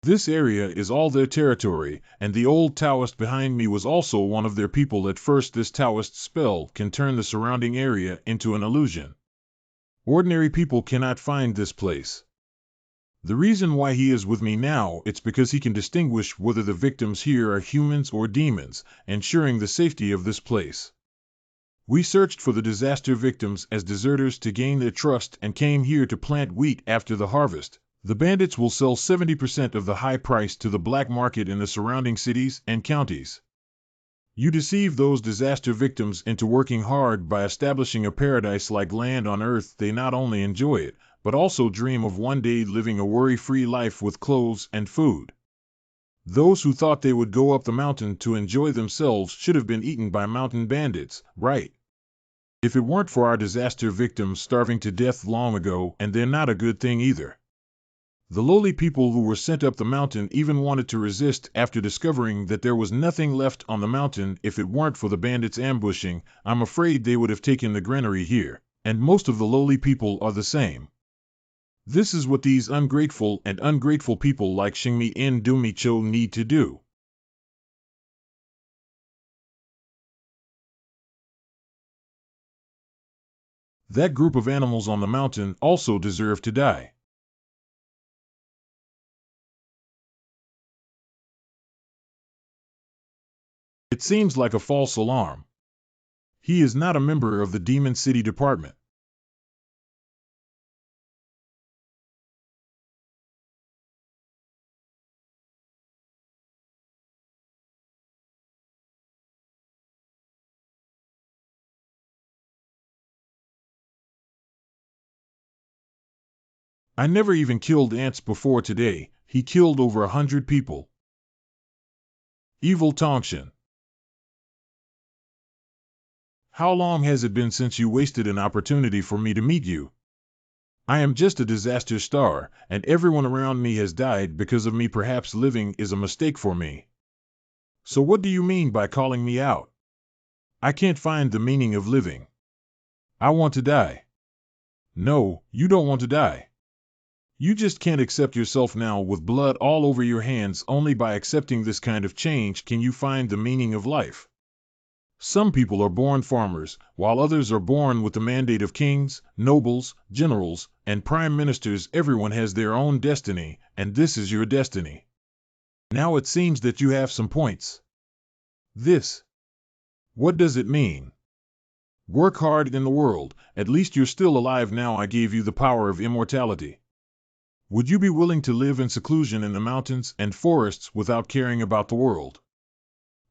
[SPEAKER 1] This area is all their territory, and the old Taoist behind me was also one of their people. At first, this Taoist spell can turn the surrounding area into an illusion. Ordinary people cannot find this place. The reason why he is with me now, it's because he can distinguish whether the victims here are humans or demons, ensuring the safety of this place. We searched for the disaster victims as deserters to gain their trust and came here to plant wheat after the harvest. The bandits will sell 70% of the high price to the black market in the surrounding cities and counties. You deceive those disaster victims into working hard by establishing a paradise-like land on earth. They not only enjoy it, but also dream of one day living a worry-free life with clothes and food. Those who thought they would go up the mountain to enjoy themselves should have been eaten by mountain bandits, right? If it weren't for our disaster victims starving to death long ago, and they're not a good thing either. The lowly people who were sent up the mountain even wanted to resist after discovering that there was nothing left on the mountain. If it weren't for the bandits ambushing, I'm afraid they would have taken the granary here, and most of the lowly people are the same. This is what these ungrateful people like Xingmi and Dumi Cho need to do. That group of animals on the mountain also deserve to die. It seems like a false alarm. He is not a member of the Demon City Department. I never even killed ants before today. He killed over 100 people. Evil Tongshan. How long has it been since you wasted an opportunity for me to meet you? I am just a disaster star, and everyone around me has died because of me. Perhaps living is a mistake for me. So what do you mean by calling me out? I can't find the meaning of living. I want to die. No, you don't want to die. You just can't accept yourself now with blood all over your hands. Only by accepting this kind of change can you find the meaning of life. Some people are born farmers, while others are born with the mandate of kings, nobles, generals, and prime ministers. Everyone has their own destiny, and this is your destiny. Now it seems that you have some points. This. What does it mean? Work hard in the world, at least you're still alive now. I gave you the power of immortality. Would you be willing to live in seclusion in the mountains and forests without caring about the world?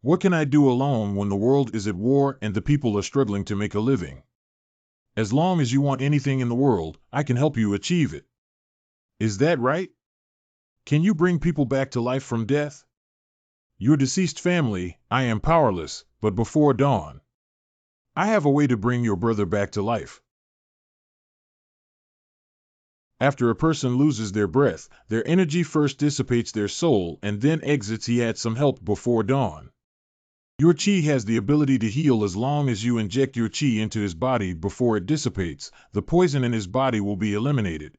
[SPEAKER 1] What can I do alone when the world is at war and the people are struggling to make a living? As long as you want anything in the world, I can help you achieve it. Is that right? Can you bring people back to life from death? Your deceased family, I am powerless, but before dawn, I have a way to bring your brother back to life. After a person loses their breath, their energy first dissipates their soul and then exits. He had some help before dawn. Your chi has the ability to heal as long as you inject your chi into his body before it dissipates. The poison in his body will be eliminated.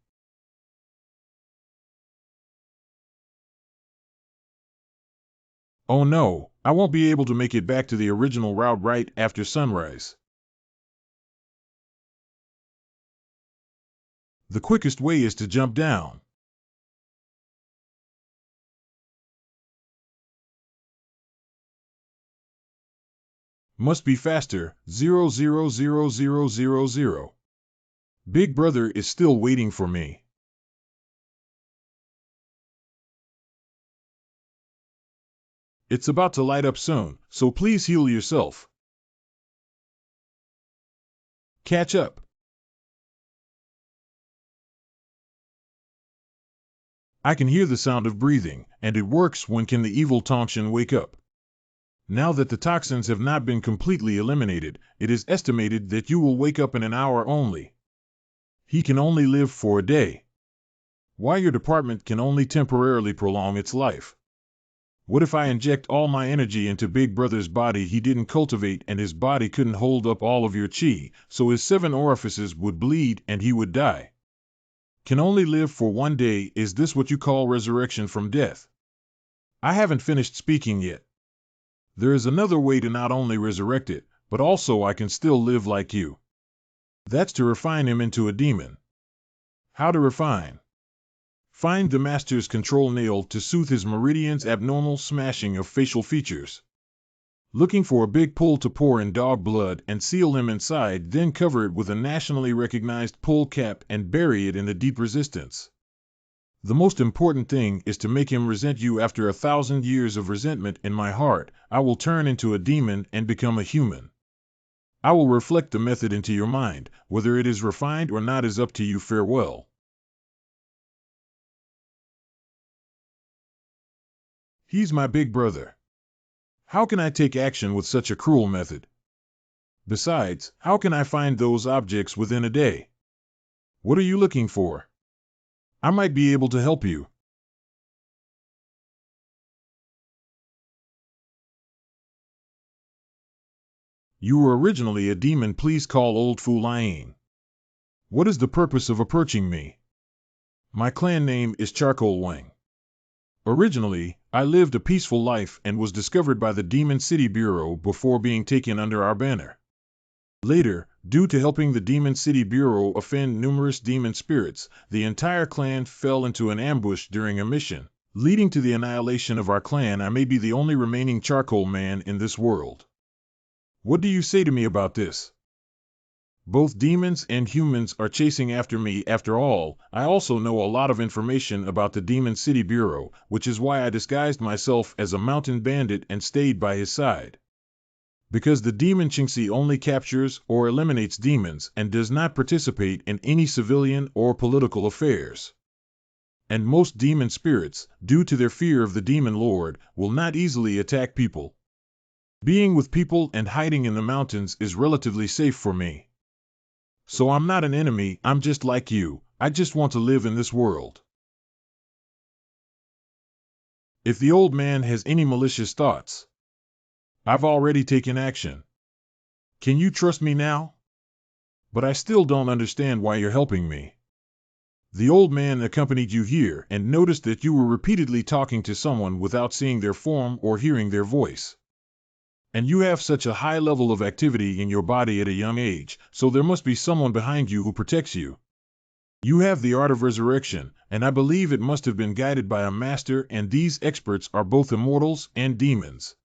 [SPEAKER 1] Oh no, I won't be able to make it back to the original route right after sunrise. The quickest way is to jump down. Must be faster, 00000. Big Brother is still waiting for me. It's about to light up soon, so please heal yourself. Catch up. I can hear the sound of breathing, and it works. When can the evil Tongshan wake up? Now that the toxins have not been completely eliminated, it is estimated that you will wake up in an hour only. He can only live for a day. Why your department can only temporarily prolong its life? What if I inject all my energy into Big Brother's body he didn't cultivate, and his body couldn't hold up all of your chi, so his 7 orifices would bleed and he would die? Can only live for one day. Is this what you call resurrection from death? I haven't finished speaking yet. There is another way to not only resurrect it, but also I can still live like you. That's to refine him into a demon. How to refine? Find the master's control nail to soothe his meridian's abnormal smashing of facial features. Looking for a big pull to pour in dog blood and seal him inside, then cover it with a nationally recognized pull cap and bury it in the deep resistance. The most important thing is to make him resent you. After 1,000 years of resentment in my heart, I will turn into a demon and become a human. I will reflect the method into your mind. Whether it is refined or not is up to you. Farewell. He's my big brother. How can I take action with such a cruel method? Besides, how can I find those objects within a day? What are you looking for? I might be able to help you. You were originally a demon. Please call old Fu Lian. What is the purpose of approaching me? My clan name is Charcoal Wang. Originally, I lived a peaceful life and was discovered by the Demon City Bureau before being taken under our banner. Later, due to helping the Demon City Bureau offend numerous demon spirits, the entire clan fell into an ambush during a mission, leading to the annihilation of our clan. I may be the only remaining charcoal man in this world. What do you say to me about this? Both demons and humans are chasing after me. After all, I also know a lot of information about the Demon City Bureau, which is why I disguised myself as a mountain bandit and stayed by his side. Because the Demon Qingxi only captures or eliminates demons and does not participate in any civilian or political affairs. And most demon spirits, due to their fear of the Demon Lord, will not easily attack people. Being with people and hiding in the mountains is relatively safe for me. So I'm not an enemy. I'm just like you. I just want to live in this world. If the old man has any malicious thoughts, I've already taken action. Can you trust me now? But I still don't understand why you're helping me. The old man accompanied you here and noticed that you were repeatedly talking to someone without seeing their form or hearing their voice. And you have such a high level of activity in your body at a young age, so there must be someone behind you who protects you. You have the art of resurrection, and I believe it must have been guided by a master, and these experts are both immortals and demons.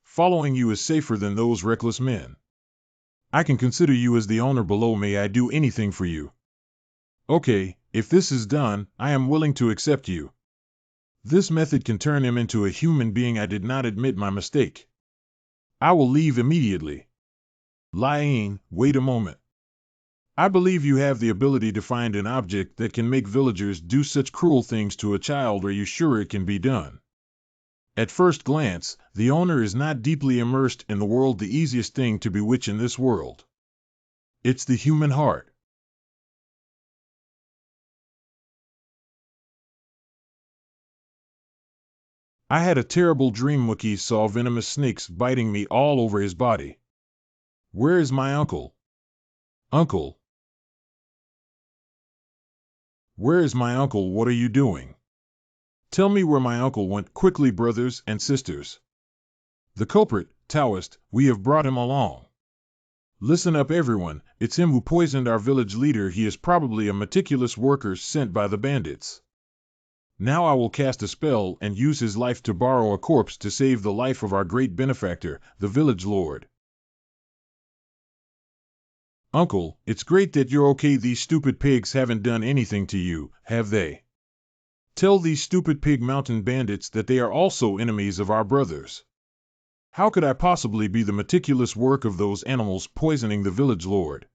[SPEAKER 1] Following you is safer than those reckless men. I can consider you as the owner below. May I do anything for you? Okay, if this is done, I am willing to accept you. This method can turn him into a human being. I did not admit my mistake. I will leave immediately. Liane, wait a moment. I believe you have the ability to find an object that can make villagers do such cruel things to a child. Are you sure it can be done? At first glance, the owner is not deeply immersed in the world. The easiest thing to bewitch in this world. It's the human heart. I had a terrible dream. Wookie saw venomous snakes biting me all over his body. Where is my uncle? Uncle? Where is my uncle? What are you doing? Tell me where my uncle went quickly, brothers and sisters. The culprit, Taoist, we have brought him along. Listen up everyone, it's him who poisoned our village leader. He is probably a meticulous worker sent by the bandits. Now I will cast a spell and use his life to borrow a corpse to save the life of our great benefactor, the village lord. Uncle, it's great that you're okay. These stupid pigs haven't done anything to you, have they? Tell these stupid pig mountain bandits that they are also enemies of our brothers. How could I possibly be the meticulous work of those animals poisoning the village lord?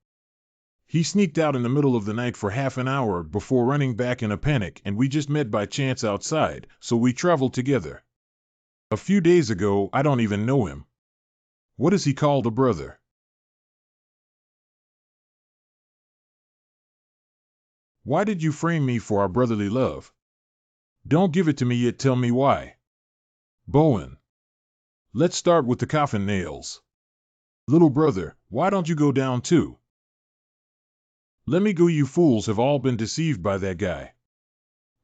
[SPEAKER 1] He sneaked out in the middle of the night for half an hour before running back in a panic, and we just met by chance outside, so we traveled together. A few days ago, I don't even know him. What is he called, a brother? Why did you frame me for our brotherly love? Don't give it to me yet, tell me why. Bowen. Let's start with the coffin nails. Little brother, why don't you go down too? Let me go. You fools have all been deceived by that guy.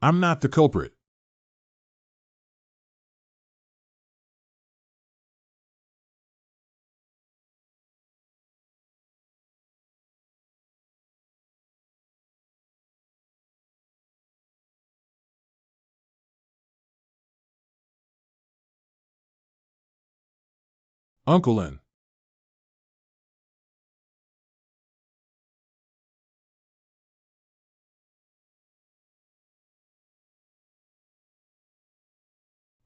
[SPEAKER 1] I'm not the culprit. Uncle N.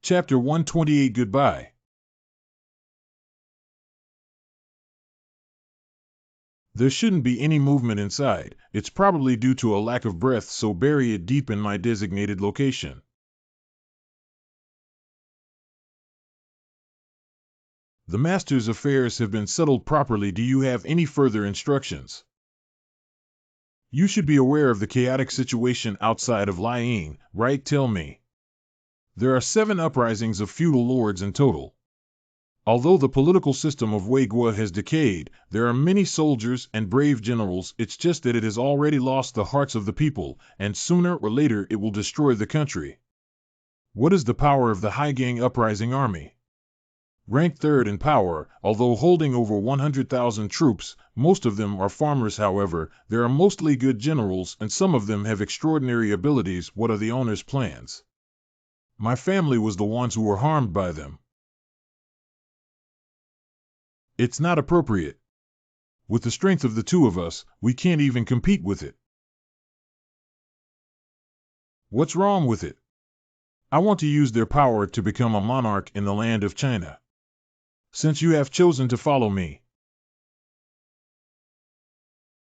[SPEAKER 1] Chapter 128. Goodbye. There shouldn't be any movement inside. It's probably due to a lack of breath, so bury it deep in my designated location. The master's affairs have been settled properly. Do you have any further instructions? You should be aware of the chaotic situation outside of Liane, right? Tell me. There are 7 uprisings of feudal lords in total. Although the political system of Weigua has decayed, there are many soldiers and brave generals. It's just that it has already lost the hearts of the people, and sooner or later it will destroy the country. What is the power of the Haigang uprising army? Ranked 3rd in power, although holding over 100,000 troops. Most of them are farmers. However, there are mostly good generals, and some of them have extraordinary abilities. What are the owner's plans? My family was the ones who were harmed by them. It's not appropriate. With the strength of the 2 of us, we can't even compete with it. What's wrong with it? I want to use their power to become a monarch in the land of China. Since you have chosen to follow me,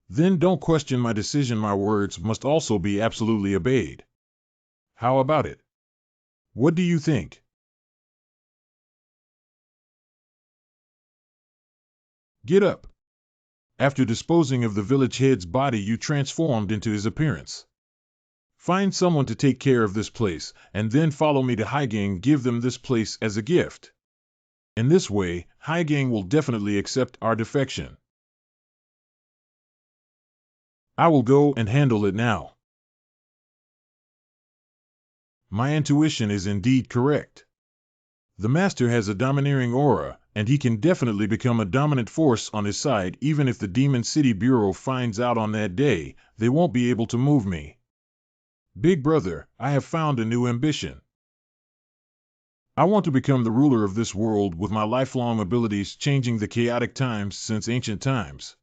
[SPEAKER 1] then don't question my decision. My words must also be absolutely obeyed. How about it? What do you think? Get up. After disposing of the village head's body, you transformed into his appearance. Find someone to take care of this place, and then follow me to Haigang. Give them this place as a gift. In this way, Haigang will definitely accept our defection. I will go and handle it now. My intuition is indeed correct. The Master has a domineering aura, and he can definitely become a dominant force on his side. Even if the Demon City Bureau finds out on that day, they won't be able to move me. Big brother, I have found a new ambition. I want to become the ruler of this world with my lifelong abilities changing the chaotic times since ancient times.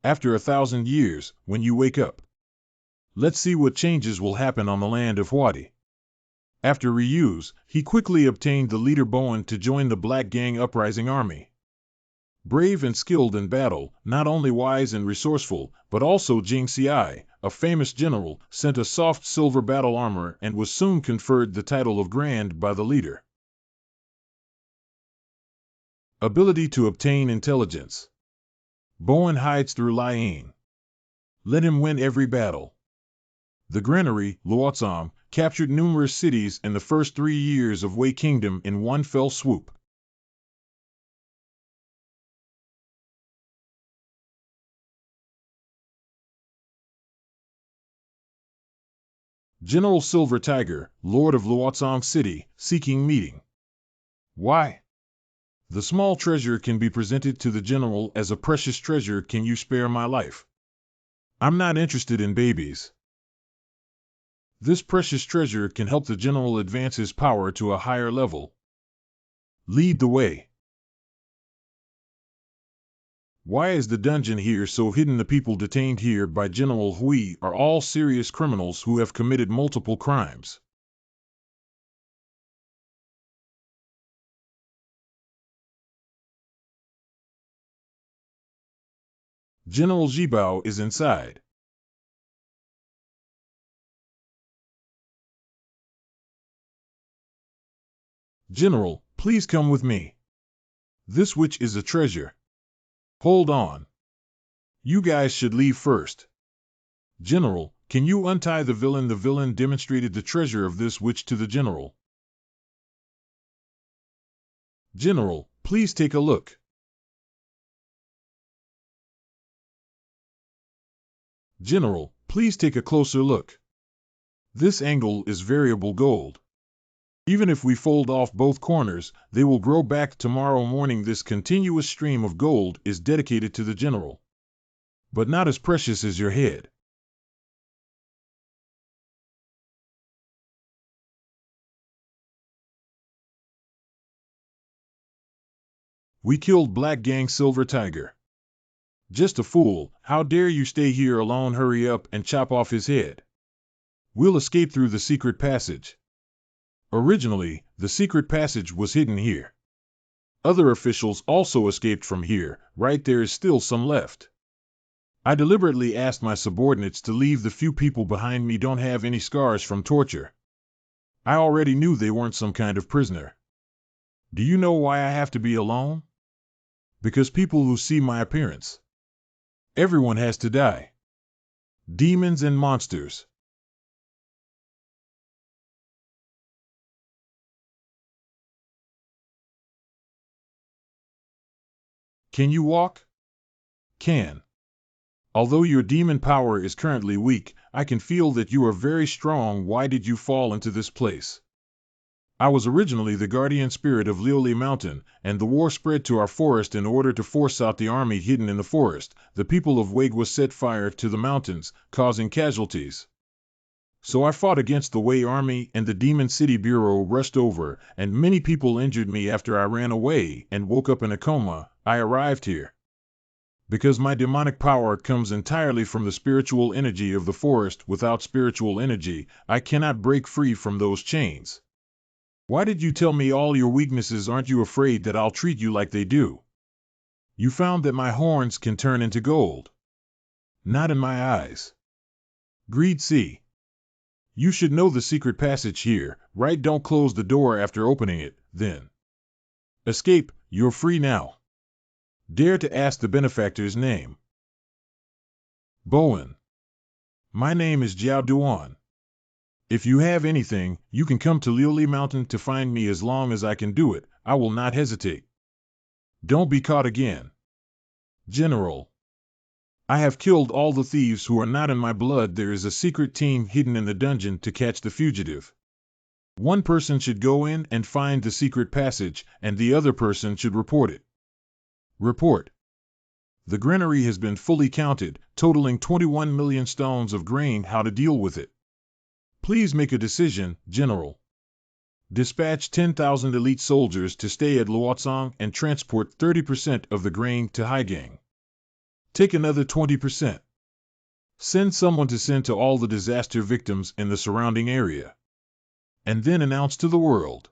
[SPEAKER 1] After 1,000 years, when you wake up, let's see what changes will happen on the land of Huati. After reuse, he quickly obtained the leader Bowen to join the Black Gang Uprising Army. Brave and skilled in battle, not only wise and resourceful, but also Jing Xiai, a famous general, sent a soft silver battle armor and was soon conferred the title of Grand by the leader. Ability to obtain intelligence. Bowen hides through lying. Let him win every battle. The Granary, Luotsam, captured numerous cities in the first 3 years of Wei Kingdom in one fell swoop. General Silver Tiger, Lord of Luotsam City, seeking meeting. Why? The small treasure can be presented to the general as a precious treasure. Can you spare my life? I'm not interested in babies. This precious treasure can help the general advance his power to a higher level. Lead the way. Why is the dungeon here so hidden? The people detained here by General Hui are all serious criminals who have committed multiple crimes. General Jibao is inside. General, please come with me. This witch is a treasure. Hold on. You guys should leave first. General, can you untie the villain? The villain demonstrated the treasure of this witch to the general. General, please take a look. General, please take a closer look. This angle is variable gold. Even if we fold off both corners, they will grow back tomorrow morning. This continuous stream of gold is dedicated to the general. But not as precious as your head. We killed Black Gang Silver Tiger. Just a fool, how dare you stay here alone? Hurry up and chop off his head. We'll escape through the secret passage. Originally, the secret passage was hidden here. Other officials also escaped from here, right? There is still some left. I deliberately asked my subordinates to leave. The few people behind me don't have any scars from torture. I already knew they weren't some kind of prisoner. Do you know why I have to be alone? Because people who see my appearance. Everyone has to die. Demons and monsters. Can you walk? Can. Although your demon power is currently weak, I can feel that you are very strong. Why did you fall into this place? I was originally the guardian spirit of Lioli Mountain, and the war spread to our forest. In order to force out the army hidden in the forest, the people of Wagwa set fire to the mountains, causing casualties. So I fought against the Wei army, and the Demon City Bureau rushed over, and many people injured me. After I ran away and woke up in a coma, I arrived here. Because my demonic power comes entirely from the spiritual energy of the forest. Without spiritual energy, I cannot break free from those chains. Why did you tell me all your weaknesses? Aren't you afraid that I'll treat you like they do? You found that my horns can turn into gold. Not in my eyes. Greed. See. You should know the secret passage here, right? Don't close the door after opening it, then. Escape, you're free now. Dare to ask the benefactor's name. Bowen. My name is Jiao Duan. If you have anything, you can come to Lioli Mountain to find me. As long as I can do it, I will not hesitate. Don't be caught again. General. I have killed all the thieves who are not in my blood. There is a secret team hidden in the dungeon to catch the fugitive. One person should go in and find the secret passage, and the other person should report it. Report. The granary has been fully counted, totaling 21 million stones of grain. How to deal with it? Please make a decision, General. Dispatch 10,000 elite soldiers to stay at Luotsang and transport 30% of the grain to Haigang. Take another 20%. Send someone to send to all the disaster victims in the surrounding area. And then announce to the world.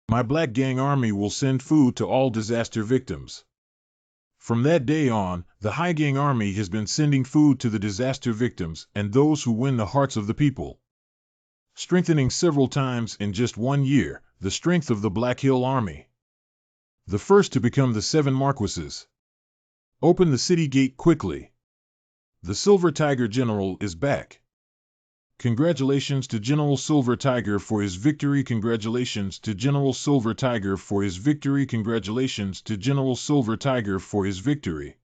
[SPEAKER 1] My Black Gang Army will send food to all disaster victims. From that day on, the Haigang Army has been sending food to the disaster victims and those who win the hearts of the people. Strengthening several times in just 1 year, the strength of the Black Hill Army. The first to become the 7 Marquises. Open the city gate quickly. The Silver Tiger General is back. Congratulations to General Silver Tiger for his victory. Congratulations to General Silver Tiger for his victory. Congratulations to General Silver Tiger for his victory.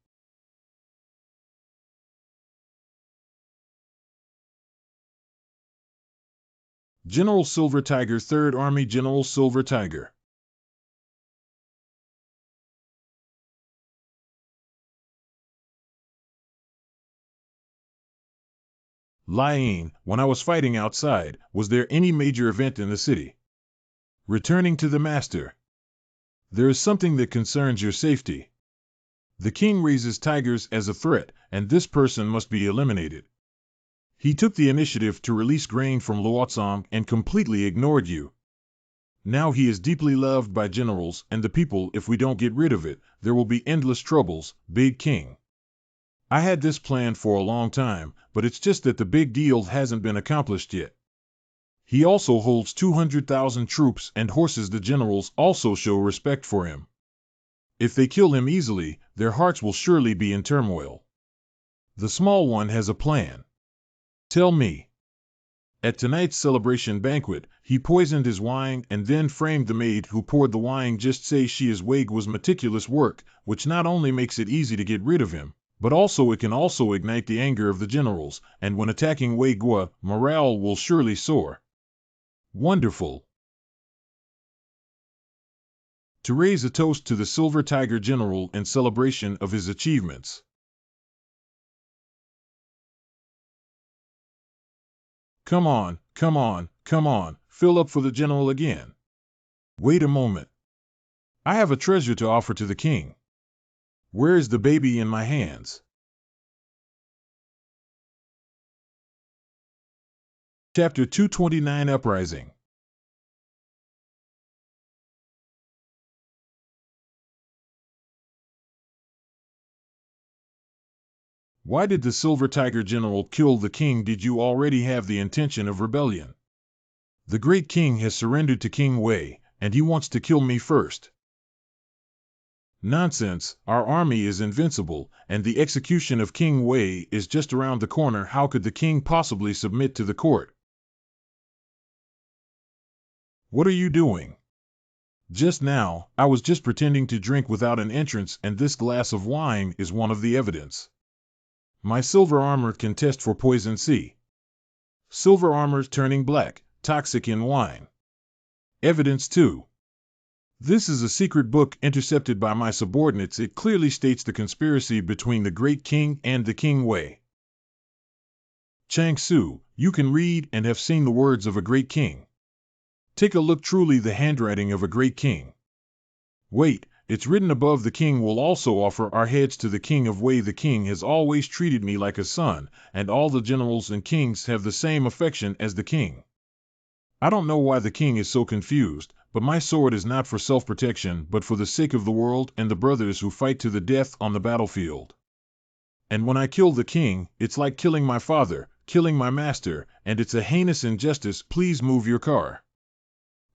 [SPEAKER 1] General Silver Tiger, 3rd Army. General Silver Tiger. Lying, when I was fighting outside, was there any major event in the city? Returning to the master. There is something that concerns your safety. The king raises tigers as a threat, and this person must be eliminated. He took the initiative to release grain from Luotsang and completely ignored you. Now he is deeply loved by generals and the people. If we don't get rid of it, there will be endless troubles, Big King. I had this planned for a long time, but it's just that the big deal hasn't been accomplished yet. He also holds 200,000 troops and horses. The generals also show respect for him. If they kill him easily, their hearts will surely be in turmoil. The small one has a plan. Tell me. At tonight's celebration banquet, he poisoned his wine and then framed the maid who poured the wine. Just say she is Wei Guo's meticulous work, which not only makes it easy to get rid of him, but also it can also ignite the anger of the generals, and when attacking Wei Guo, morale will surely soar. Wonderful. To raise a toast to the Silver Tiger General in celebration of his achievements. Come on, come on, come on, fill up for the general again. Wait a moment. I have a treasure to offer to the king. Where is the baby in my hands? Chapter 229 Uprising. Why did the Silver Tiger General kill the king? Did you already have the intention of rebellion? The great king has surrendered to King Wei, and he wants to kill me first. Nonsense, our army is invincible, and the execution of King Wei is just around the corner. How could the king possibly submit to the court? What are you doing? Just now, I was just pretending to drink without an entrance, and this glass of wine is one of the evidence. My silver armor can test for poison. C. Silver armor turning black, toxic in wine. Evidence 2. This is a secret book intercepted by my subordinates. It clearly states the conspiracy between the great king and the King Wei. Chang Su, you can read and have seen the words of a great king. Take a look. Truly the handwriting of a great king. Wait, it's written above. The king will also offer our heads to the king of Wei. The king has always treated me like a son, and all the generals and kings have the same affection as the king. I don't know why the king is so confused, but my sword is not for self-protection but for the sake of the world and the brothers who fight to the death on the battlefield. And when I kill the king, it's like killing my father, killing my master, and it's a heinous injustice. Please move your car.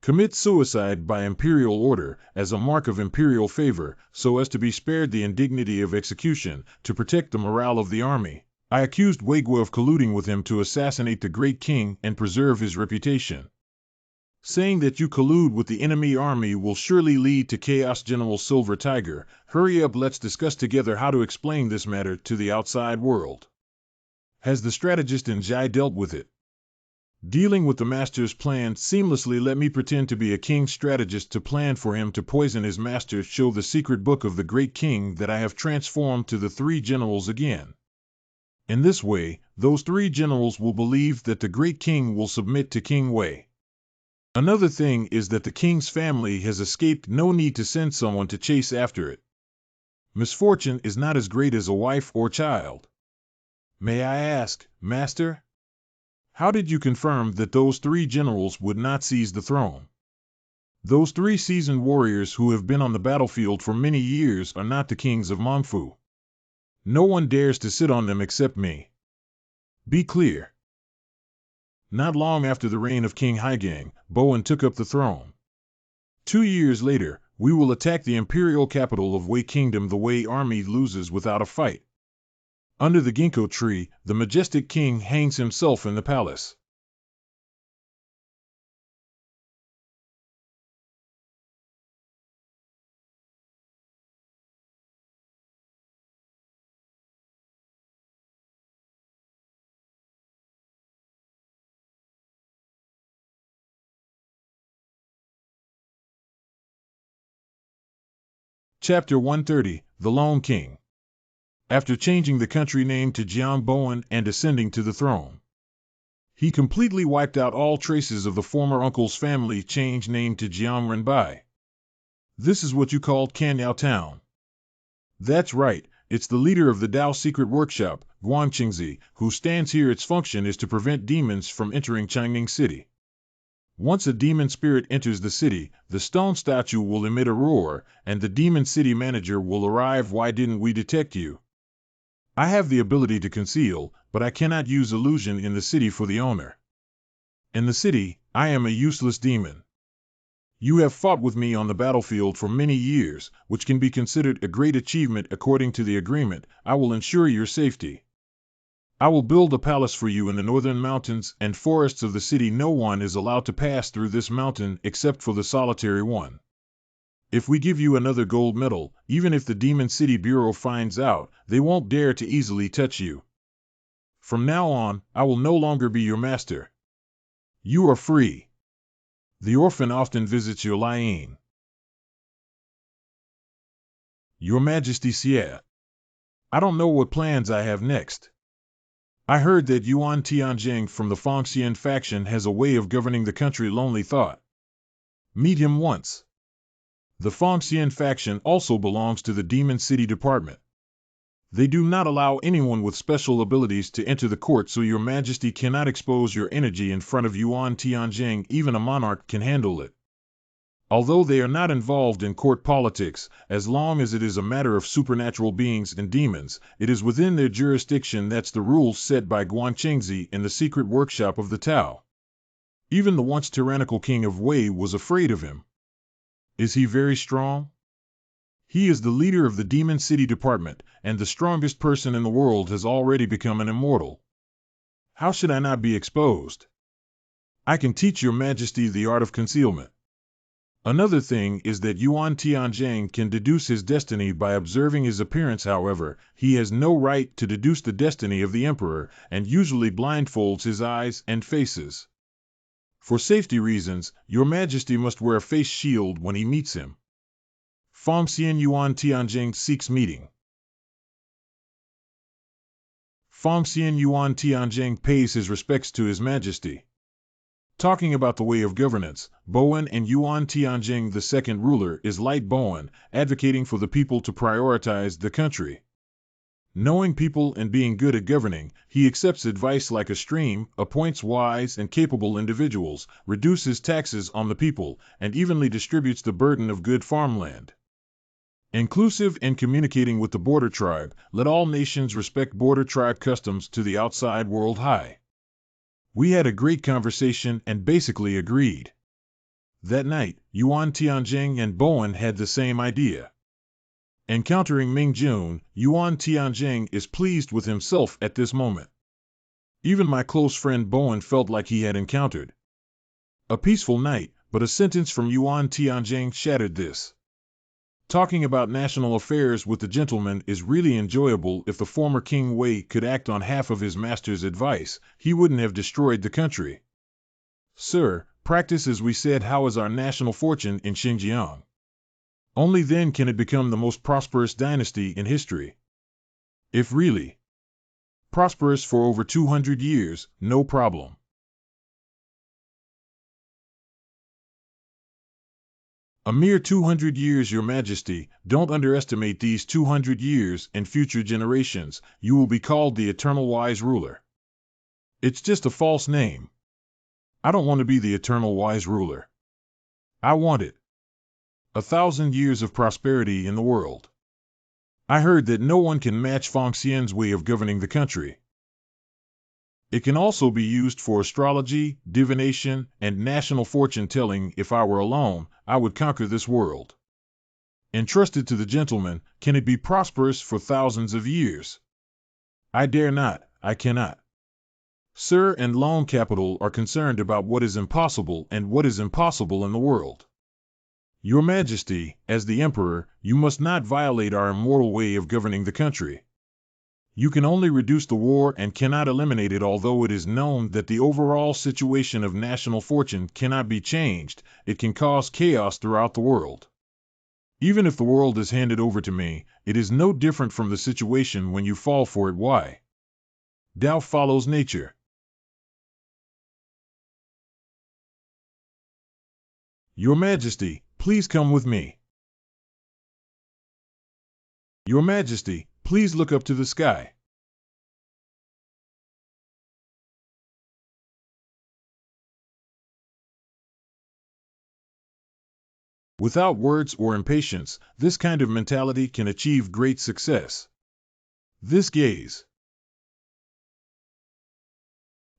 [SPEAKER 1] Commit suicide by imperial order as a mark of imperial favor, so as to be spared the indignity of execution. To protect the morale of the army, I accused Wei Guo of colluding with him to assassinate the great king and preserve his reputation. Saying that you collude with the enemy army will surely lead to chaos. General Silver Tiger, hurry up. Let's discuss together how to explain this matter to the outside world. Has the strategist in Jai dealt with it? Dealing with the master's plan seamlessly let me pretend to be a king's strategist to plan for him to poison his master, show the secret book of the great king that I have transformed to the three generals again. In this way, those three generals will believe that the great king will submit to King Wei. Another thing is that the king's family has escaped, no need to send someone to chase after it. Misfortune is not as great as a wife or child. May I ask, Master? How did you confirm that those three generals would not seize the throne? Those three seasoned warriors who have been on the battlefield for many years are not the kings of Mongfu. No one dares to sit on them except me. Be clear. Not long after the reign of King Haigang, Bowen took up the throne. 2 years later, we will attack the imperial capital of Wei Kingdom. The Wei army loses without a fight. Under the ginkgo tree, the majestic king hangs himself in the palace. Chapter 130, The Lone King. After changing the country name to Jiang Bowen and ascending to the throne, he completely wiped out all traces of the former uncle's family, changed name to Jiang Renbai. This is what you called Kanyao Town. That's right, it's the leader of the Dao secret workshop, Guangqingzi, who stands here. Its function is to prevent demons from entering Changning City. Once a demon spirit enters the city, the stone statue will emit a roar, and the demon city manager will arrive. Why didn't we detect you? I have the ability to conceal, but I cannot use illusion in the city for the owner. In the city, I am a useless demon. You have fought with me on the battlefield for many years, which can be considered a great achievement. According to the agreement, I will ensure your safety. I will build a palace for you in the northern mountains and forests of the city. No one is allowed to pass through this mountain except for the solitary one. If we give you another gold medal, even if the Demon City Bureau finds out, they won't dare to easily touch you. From now on, I will no longer be your master. You are free. The orphan often visits your Liane. Your Majesty Xie. I don't know what plans I have next. I heard that Yuan Tianjing from the Fengxian faction has a way of governing the country. Lonely thought. Meet him once. The Fengxian faction also belongs to the Demon City Department. They do not allow anyone with special abilities to enter the court, so your Majesty cannot expose your energy in front of Yuan Tianjing. Even a monarch can handle it. Although they are not involved in court politics, as long as it is a matter of supernatural beings and demons, it is within their jurisdiction. That's the rules set by Guangqingzi in the secret workshop of the Tao. Even the once tyrannical king of Wei was afraid of him. Is he very strong? He is the leader of the Demon City Department, and the strongest person in the world has already become an immortal. How should I not be exposed? I can teach your Majesty the art of concealment. Another thing is that Yuan Tianjing can deduce his destiny by observing his appearance. However, he has no right to deduce the destiny of the emperor, and usually blindfolds his eyes and faces. For safety reasons, your Majesty must wear a face shield when he meets him. Fengxian Yuan Tianjing seeks meeting. Fengxian Yuan Tianjing pays his respects to His Majesty. Talking about the way of governance, Bowen and Yuan Tianjing, the second ruler, is Light Bowen, advocating for the people to prioritize the country. Knowing people and being good at governing, he accepts advice like a stream, appoints wise and capable individuals, reduces taxes on the people, and evenly distributes the burden of good farmland. Inclusive and communicating with the border tribe, let all nations respect border tribe customs to the outside world. High. We had a great conversation and basically agreed. That night, Yuan Tianjing and Bowen had the same idea. Encountering Ming Jun, Yuan Tianjing is pleased with himself at this moment. Even my close friend Bowen felt like he had encountered a peaceful night, but a sentence from Yuan Tianjing shattered this. Talking about national affairs with the gentleman is really enjoyable. If the former King Wei could act on half of his master's advice, he wouldn't have destroyed the country. Sir, practice as we said how is our national fortune in Xinjiang. Only then can it become the most prosperous dynasty in history. If really prosperous for over 200 years, no problem. A mere 200 years, Your Majesty. Don't underestimate these 200 years and future generations. You will be called the Eternal Wise Ruler. It's just a false name. I don't want to be the Eternal Wise Ruler. I want it. 1,000 years of prosperity in the world. I heard that no one can match Feng Xian's way of governing the country. It can also be used for astrology, divination, and national fortune-telling. If I were alone, I would conquer this world. Entrusted to the gentleman, can it be prosperous for thousands of years? I dare not, I cannot. Sir and Loan Capital are concerned about what is impossible and what is impossible in the world. Your Majesty, as the Emperor, you must not violate our immortal way of governing the country. You can only reduce the war and cannot eliminate it. Although it is known that the overall situation of national fortune cannot be changed, it can cause chaos throughout the world. Even if the world is handed over to me, it is no different from the situation when you fall for it. Why? Tao follows nature. Your Majesty, please come with me. Your Majesty, please look up to the sky. Without words or impatience, this kind of mentality can achieve great success. This gaze.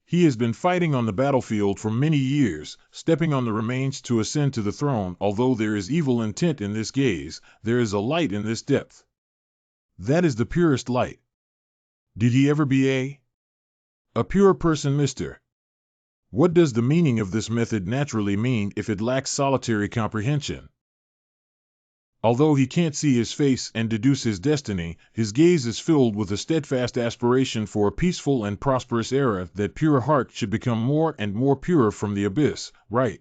[SPEAKER 1] He has been fighting on the battlefield for many years, stepping on the remains to ascend to the throne. Although there is evil intent in this gaze, there is a light in this depth. That is the purest light. Did he ever be a pure person, Mr.? What does the meaning of this method naturally mean if it lacks solitary comprehension? Although he can't see his face and deduce his destiny, his gaze is filled with a steadfast aspiration for a peaceful and prosperous era. That pure heart should become more and more pure from the abyss, right?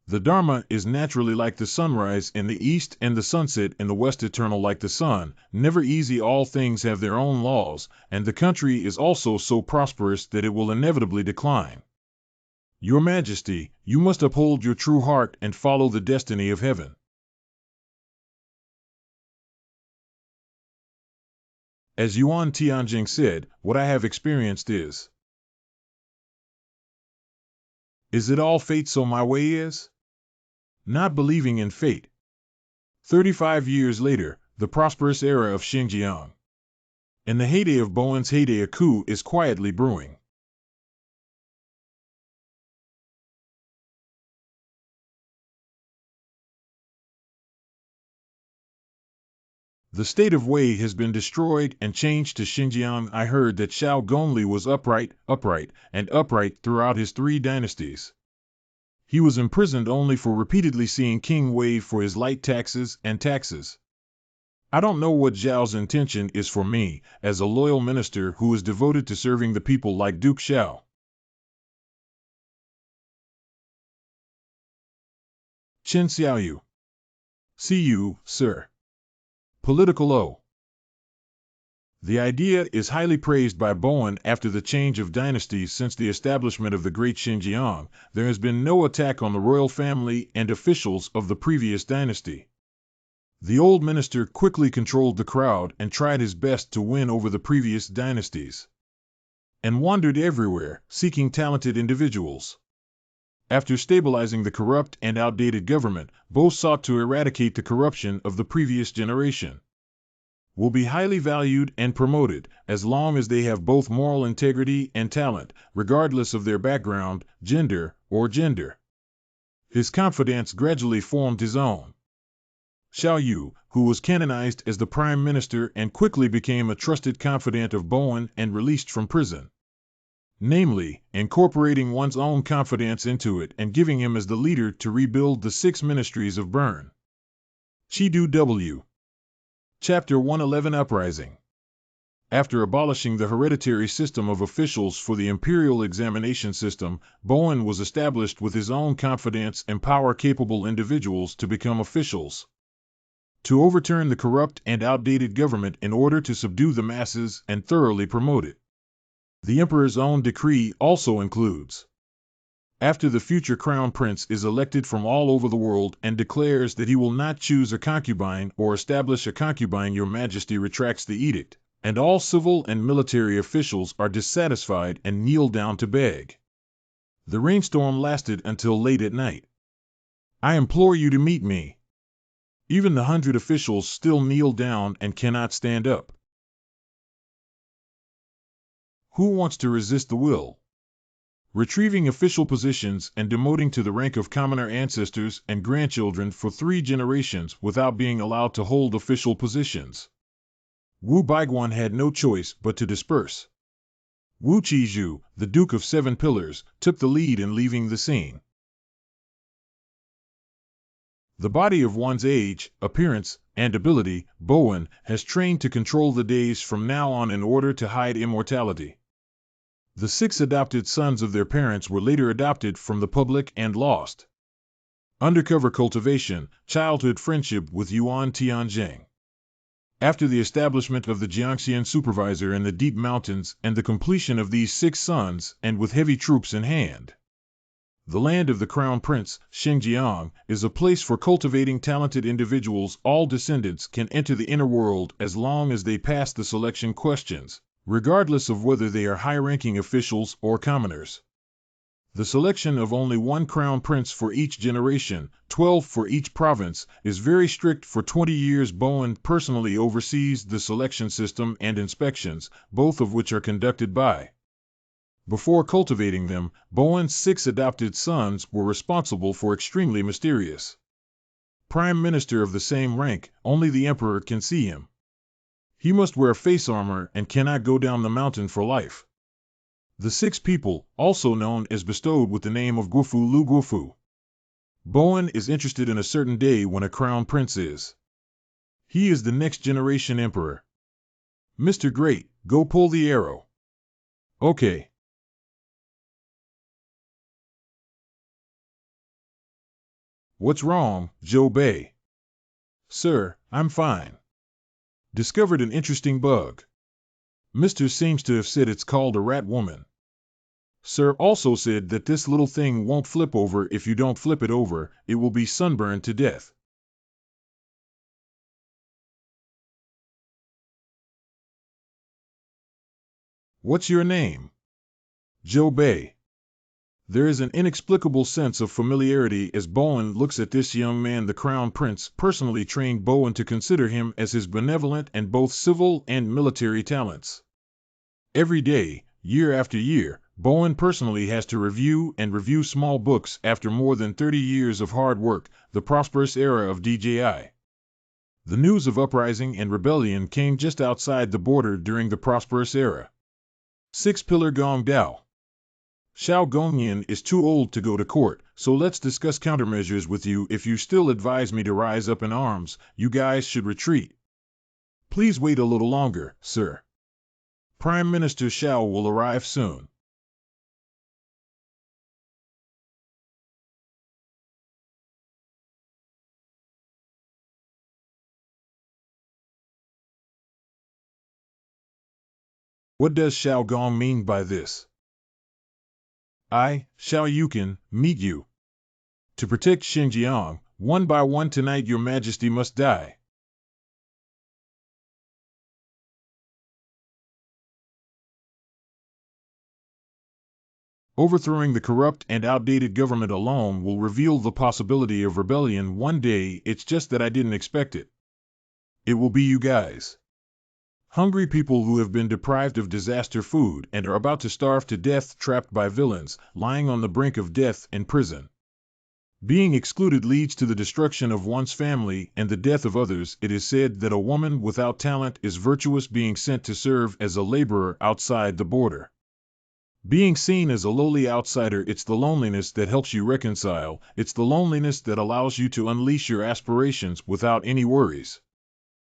[SPEAKER 1] The Dharma is naturally like the sunrise in the east and the sunset in the west, eternal like the sun, never easy. All things have their own laws, and the country is also so prosperous that it will inevitably decline. Your Majesty, you must uphold your true heart and follow the destiny of heaven. As Yuan Tianjing said, what I have experienced is it all fate, so my way is? Not believing in fate. 35 years later, the prosperous era of Xinjiang. In the heyday of Bowen's heyday, a coup is quietly brewing. The state of Wei has been destroyed and changed to Xinjiang. I heard that Xiao Gongli was upright, and upright throughout his 3 dynasties. He was imprisoned only for repeatedly seeing King Wei for his light taxes and taxes. I don't know what Zhao's intention is for me, as a loyal minister who is devoted to serving the people like Duke Xiao. Chen Xiaoyu. See you, sir. Political O. The idea is highly praised by Bowen. After the change of dynasties since the establishment of the Great Xinjiang, there has been no attack on the royal family and officials of the previous dynasty. The old minister quickly controlled the crowd and tried his best to win over the previous dynasties, and wandered everywhere, seeking talented individuals. After stabilizing the corrupt and outdated government, both sought to eradicate the corruption of the previous generation. Will be highly valued and promoted, as long as they have both moral integrity and talent, regardless of their background, gender, or gender. His confidants gradually formed his own. Xiao Yu, who was canonized as the prime minister and quickly became a trusted confidant of Bowen and released from prison. Namely, incorporating one's own confidence into it and giving him as the leader to rebuild the 6 ministries of Bern. Chidu W. Chapter 111 Uprising. After abolishing the hereditary system of officials for the imperial examination system, Bowen was established with his own confidence and power-capable individuals to become officials, to overturn the corrupt and outdated government in order to subdue the masses and thoroughly promote it. The emperor's own decree also includes, after the future crown prince is elected from all over the world and declares that he will not choose a concubine or establish a concubine, your majesty retracts the edict, and all civil and military officials are dissatisfied and kneel down to beg. The rainstorm lasted until late at night. I implore you to meet me. Even the 100 officials still kneel down and cannot stand up. Who wants to resist the will? Retrieving official positions and demoting to the rank of commoner ancestors and grandchildren for 3 generations without being allowed to hold official positions. Wu Baiguan had no choice but to disperse. Wu Qizhu, the Duke of 7 Pillars, took the lead in leaving the scene. The body of one's age, appearance, and ability, Bowen has trained to control the days from now on in order to hide immortality. The 6 adopted sons of their parents were later adopted from the public and lost. Undercover cultivation, childhood friendship with Yuan Tianzheng. After the establishment of the Jiangxian supervisor in the deep mountains and the completion of these 6 sons, and with heavy troops in hand, the land of the crown prince, Xinjiang, is a place for cultivating talented individuals. All descendants can enter the inner world as long as they pass the selection questions, regardless of whether they are high-ranking officials or commoners. The selection of only 1 crown prince for each generation, 12 for each province, is very strict for 20 years. Bowen personally oversees the selection system and inspections, both of which are conducted by. Before cultivating them, Bowen's 6 adopted sons were responsible for extremely mysterious prime minister of the same rank. Only the emperor can see him. He must wear face armor and cannot go down the mountain for life. The 6 people, also known as bestowed with the name of Guofu Lu Guofu. Bowen is interested in a certain day when a crown prince is. He is the next generation emperor. Mr. Great, go pull the arrow. Okay. What's wrong, Zhou Bei? Sir, I'm fine. Discovered an interesting bug. Mr. seems to have said it's called a rat woman. Sir also said that this little thing won't flip over. If you don't flip it over, it will be sunburned to death. What's your name? Zhou Bei. There is an inexplicable sense of familiarity as Bowen looks at this young man. The crown prince personally trained Bowen to consider him as his benevolent and both civil and military talents. Every day, year after year, Bowen personally has to review small books. After more than 30 years of hard work, the prosperous era of DJI. The news of uprising and rebellion came just outside the border during the prosperous era. 6-pillar Gong Dao. Xiao Gongyan is too old to go to court, so let's discuss countermeasures with you. If you still advise me to rise up in arms, you guys should retreat. Please wait a little longer, sir. Prime Minister Xiao will arrive soon. What does Xiao Gong mean by this? I, Xiao Yukin, meet you. To protect Xinjiang, one by one tonight your majesty must die. Overthrowing the corrupt and outdated government alone will reveal the possibility of rebellion one day. It's just that I didn't expect it. It will be you guys. Hungry people who have been deprived of disaster food and are about to starve to death, trapped by villains, lying on the brink of death in prison. Being excluded leads to the destruction of one's family and the death of others. It is said that a woman without talent is virtuous, being sent to serve as a laborer outside the border. Being seen as a lowly outsider, it's the loneliness that helps you reconcile. It's the loneliness that allows you to unleash your aspirations without any worries.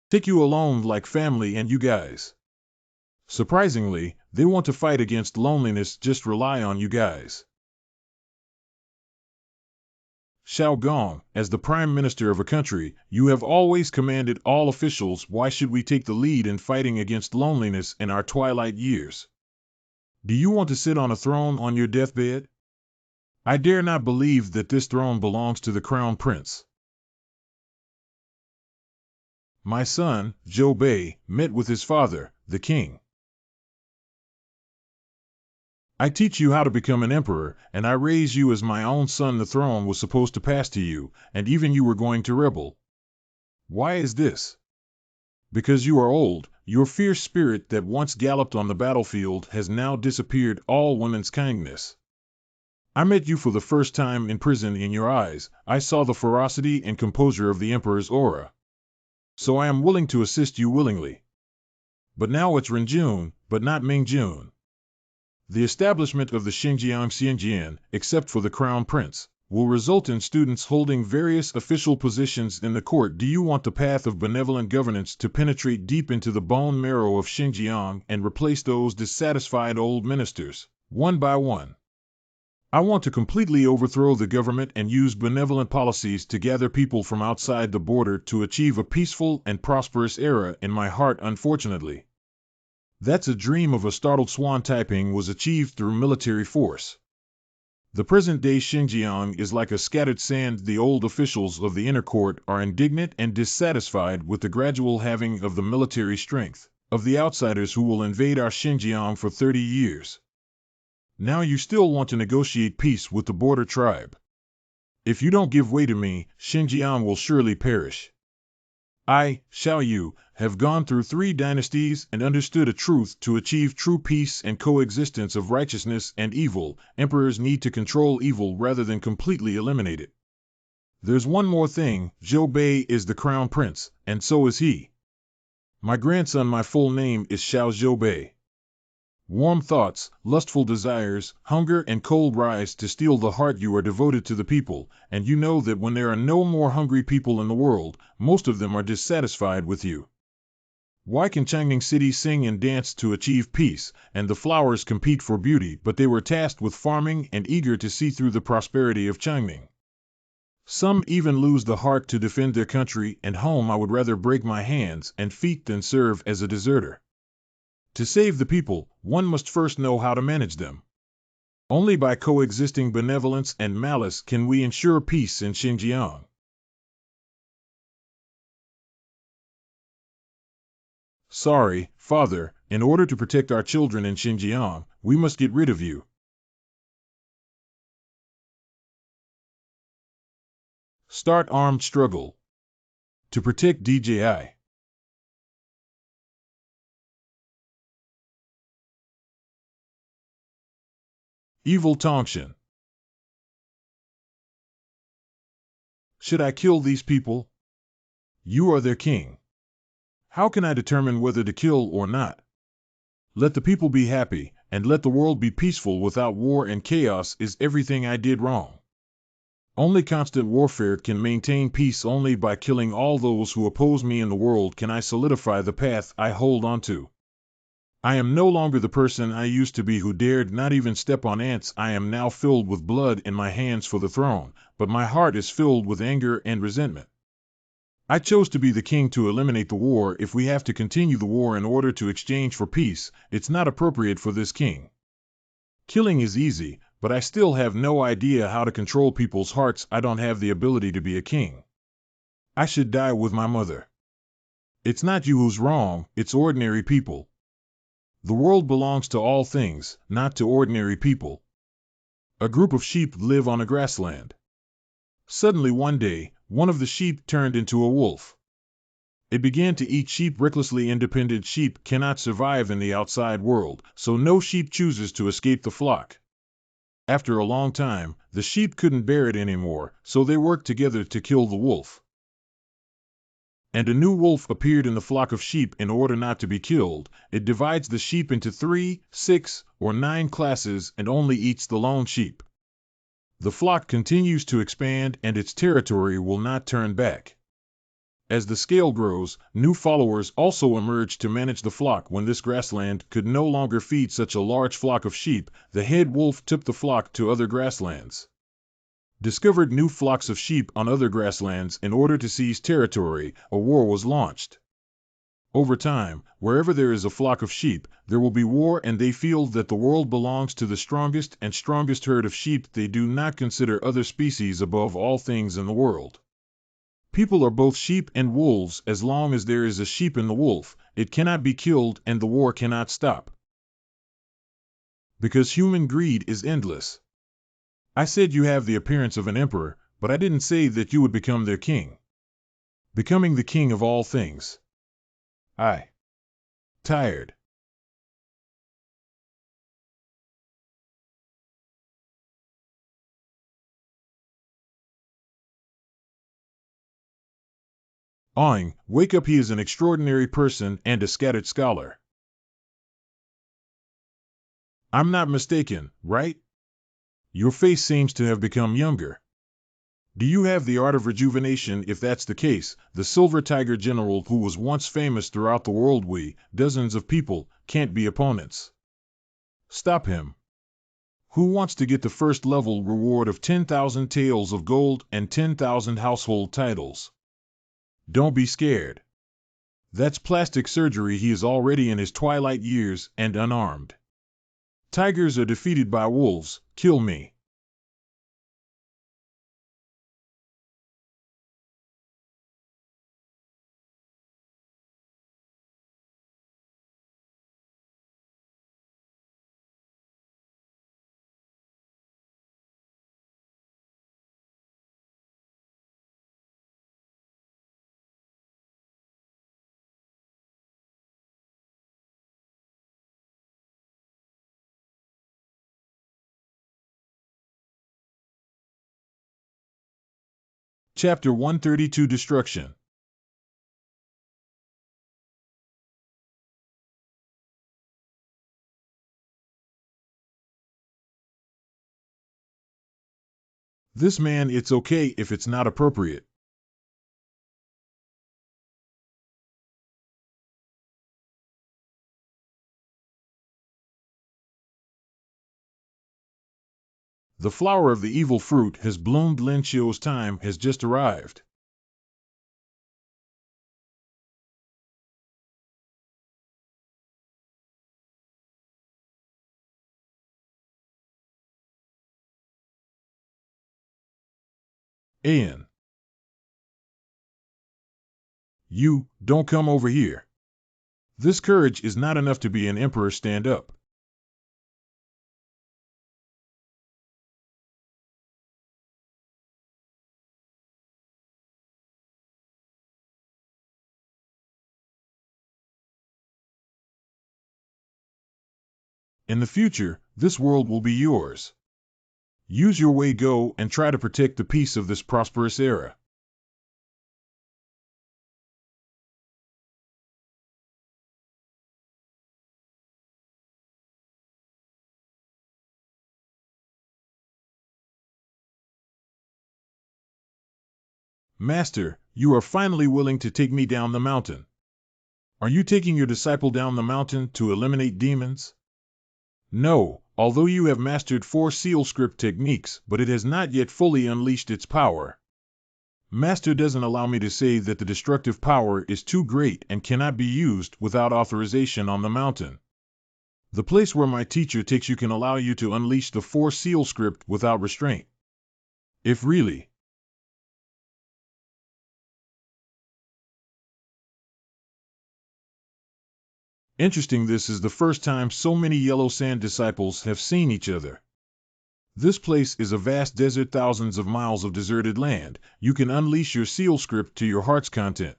[SPEAKER 1] Take you alone like family and you guys. Surprisingly, they want to fight against loneliness, just rely on you guys. Xiao Gong, as the Prime Minister of a country, you have always commanded all officials. Why should we take the lead in fighting against loneliness in our twilight years? Do you want to sit on a throne on your deathbed? I dare not believe that this throne belongs to the Crown Prince. My son, Zhou Bei, met with his father, the king. I teach you how to become an emperor, and I raise you as my own son. The throne was supposed to pass to you, and even you were going to rebel. Why is this? Because you are old. Your fierce spirit that once galloped on the battlefield has now disappeared. All women's kindness. I met you for the first time in prison. In your eyes, I saw the ferocity and composure of the emperor's aura. So I am willing to assist you willingly. But now it's Renjun, but not Mingjun. The establishment of the Xinjiang, except for the Crown Prince, will result in students holding various official positions in the court. Do you want the path of benevolent governance to penetrate deep into the bone marrow of Xinjiang and replace those dissatisfied old ministers, one by one? I want to completely overthrow the government and use benevolent policies to gather people from outside the border to achieve a peaceful and prosperous era. In my heart, unfortunately, that's a dream of a startled swan. Taiping was achieved through military force. The present-day Xinjiang is like a scattered sand. The old officials of the inner court are indignant and dissatisfied with the gradual halving of the military strength of the outsiders who will invade our Xinjiang for 30 years. Now you still want to negotiate peace with the border tribe. If you don't give way to me, Xinjiang will surely perish. I, Xiao Yu, have gone through 3 dynasties and understood a truth: to achieve true peace and coexistence of righteousness and evil, emperors need to control evil rather than completely eliminate it. There's one more thing: Zhou Bei is the Crown Prince, and so is he. My grandson. My full name is Xiao Zhou Bei. Warm thoughts, lustful desires, hunger and cold rise to steal the heart. You are devoted to the people, and you know that when there are no more hungry people in the world, most of them are dissatisfied with you. Why can Changning City sing and dance to achieve peace, and the flowers compete for beauty, but they were tasked with farming and eager to see through the prosperity of Changning? Some even lose the heart to defend their country and home. I would rather break my hands and feet than serve as a deserter. To save the people, one must first know how to manage them. Only by coexisting benevolence and malice can we ensure peace in Xinjiang. Sorry, Father, in order to protect our children in Xinjiang, we must get rid of you. Start armed struggle. To protect DJI. Evil Tongshan. Should I kill these people? You are their king. How can I determine whether to kill or not? Let the people be happy, and let the world be peaceful without war and chaos. Is everything I did wrong? Only constant warfare can maintain peace. Only by killing all those who oppose me in the world can I solidify the path I hold on to. I am no longer the person I used to be, who dared not even step on ants. I am now filled with blood in my hands for the throne, but my heart is filled with anger and resentment. I chose to be the king to eliminate the war. If we have to continue the war in order to exchange for peace, it's not appropriate for this king. Killing is easy, but I still have no idea how to control people's hearts. I don't have the ability to be a king. I should die with my mother. It's not you who's wrong, it's ordinary people. The world belongs to all things, not to ordinary people. A group of sheep live on a grassland. Suddenly one day, one of the sheep turned into a wolf. It began to eat sheep recklessly. Independent sheep cannot survive in the outside world, so no sheep chooses to escape the flock. After a long time, the sheep couldn't bear it anymore, so they worked together to kill the wolf. And a new wolf appeared in the flock of sheep. In order not to be killed, it divides the sheep into 3, 6, or 9 classes and only eats the lone sheep. The flock continues to expand and its territory will not turn back. As the scale grows, new followers also emerge to manage the flock. When this grassland could no longer feed such a large flock of sheep, the head wolf took the flock to other grasslands. Discovered new flocks of sheep on other grasslands in order to seize territory, a war was launched. Over time, wherever there is a flock of sheep, there will be war, and they feel that the world belongs to the strongest and strongest herd of sheep. They do not consider other species above all things in the world. People are both sheep and wolves. As long as there is a sheep in the wolf, it cannot be killed and the war cannot stop. Because human greed is endless. I said you have the appearance of an emperor, but I didn't say that you would become their king. Becoming the king of all things. Tired. Awing, wake up, he is an extraordinary person and a scattered scholar. I'm not mistaken, right? Your face seems to have become younger. Do you have the art of rejuvenation? If that's the case, the Silver Tiger General, who was once famous throughout the world, dozens of people, can't be opponents. Stop him. Who wants to get the first level reward of 10,000 taels of gold and 10,000 household titles? Don't be scared. That's plastic surgery. He is already in his twilight years and unarmed. Tigers are defeated by wolves. Kill me. Chapter 132, Destruction. This man, it's okay if it's not appropriate. The flower of the evil fruit has bloomed. Lin Qiu's time has just arrived. An. You, don't come over here. This courage is not enough to be an emperor. Stand up. In the future, this world will be yours. Use your way, go, and try to protect the peace of this prosperous era. Master, you are finally willing to take me down the mountain. Are you taking your disciple down the mountain to eliminate demons? No, although you have mastered 4 seal script techniques, but it has not yet fully unleashed its power. Master doesn't allow me to say that the destructive power is too great and cannot be used without authorization on the mountain. The place where my teacher takes you can allow you to unleash the 4 seal script without restraint. If really. Interesting, this is the first time so many Yellow Sand disciples have seen each other. This place is a vast desert, thousands of miles of deserted land. You can unleash your seal script to your heart's content.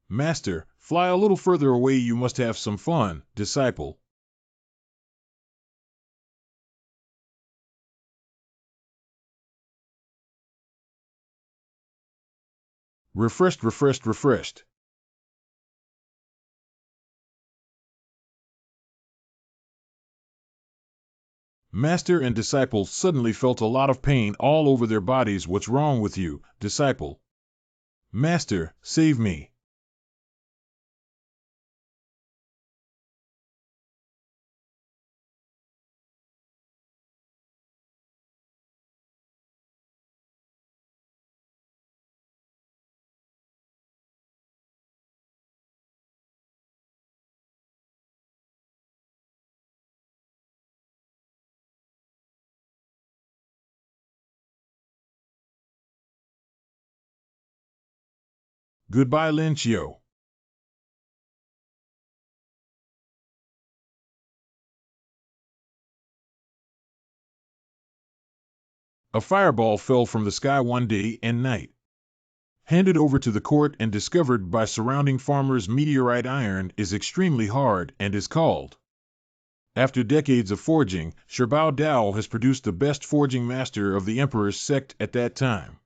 [SPEAKER 1] Master, fly a little further away. You must have some fun, disciple. Refreshed. Master and disciple suddenly felt a lot of pain all over their bodies. What's wrong with you, disciple? Master, save me. Goodbye, Lin Chiu. A fireball fell from the sky one day and night. Handed over to the court and discovered by surrounding farmers, meteorite iron is extremely hard and is called. After decades of forging, Shirbao Dao has produced the best forging master of the emperor's sect at that time.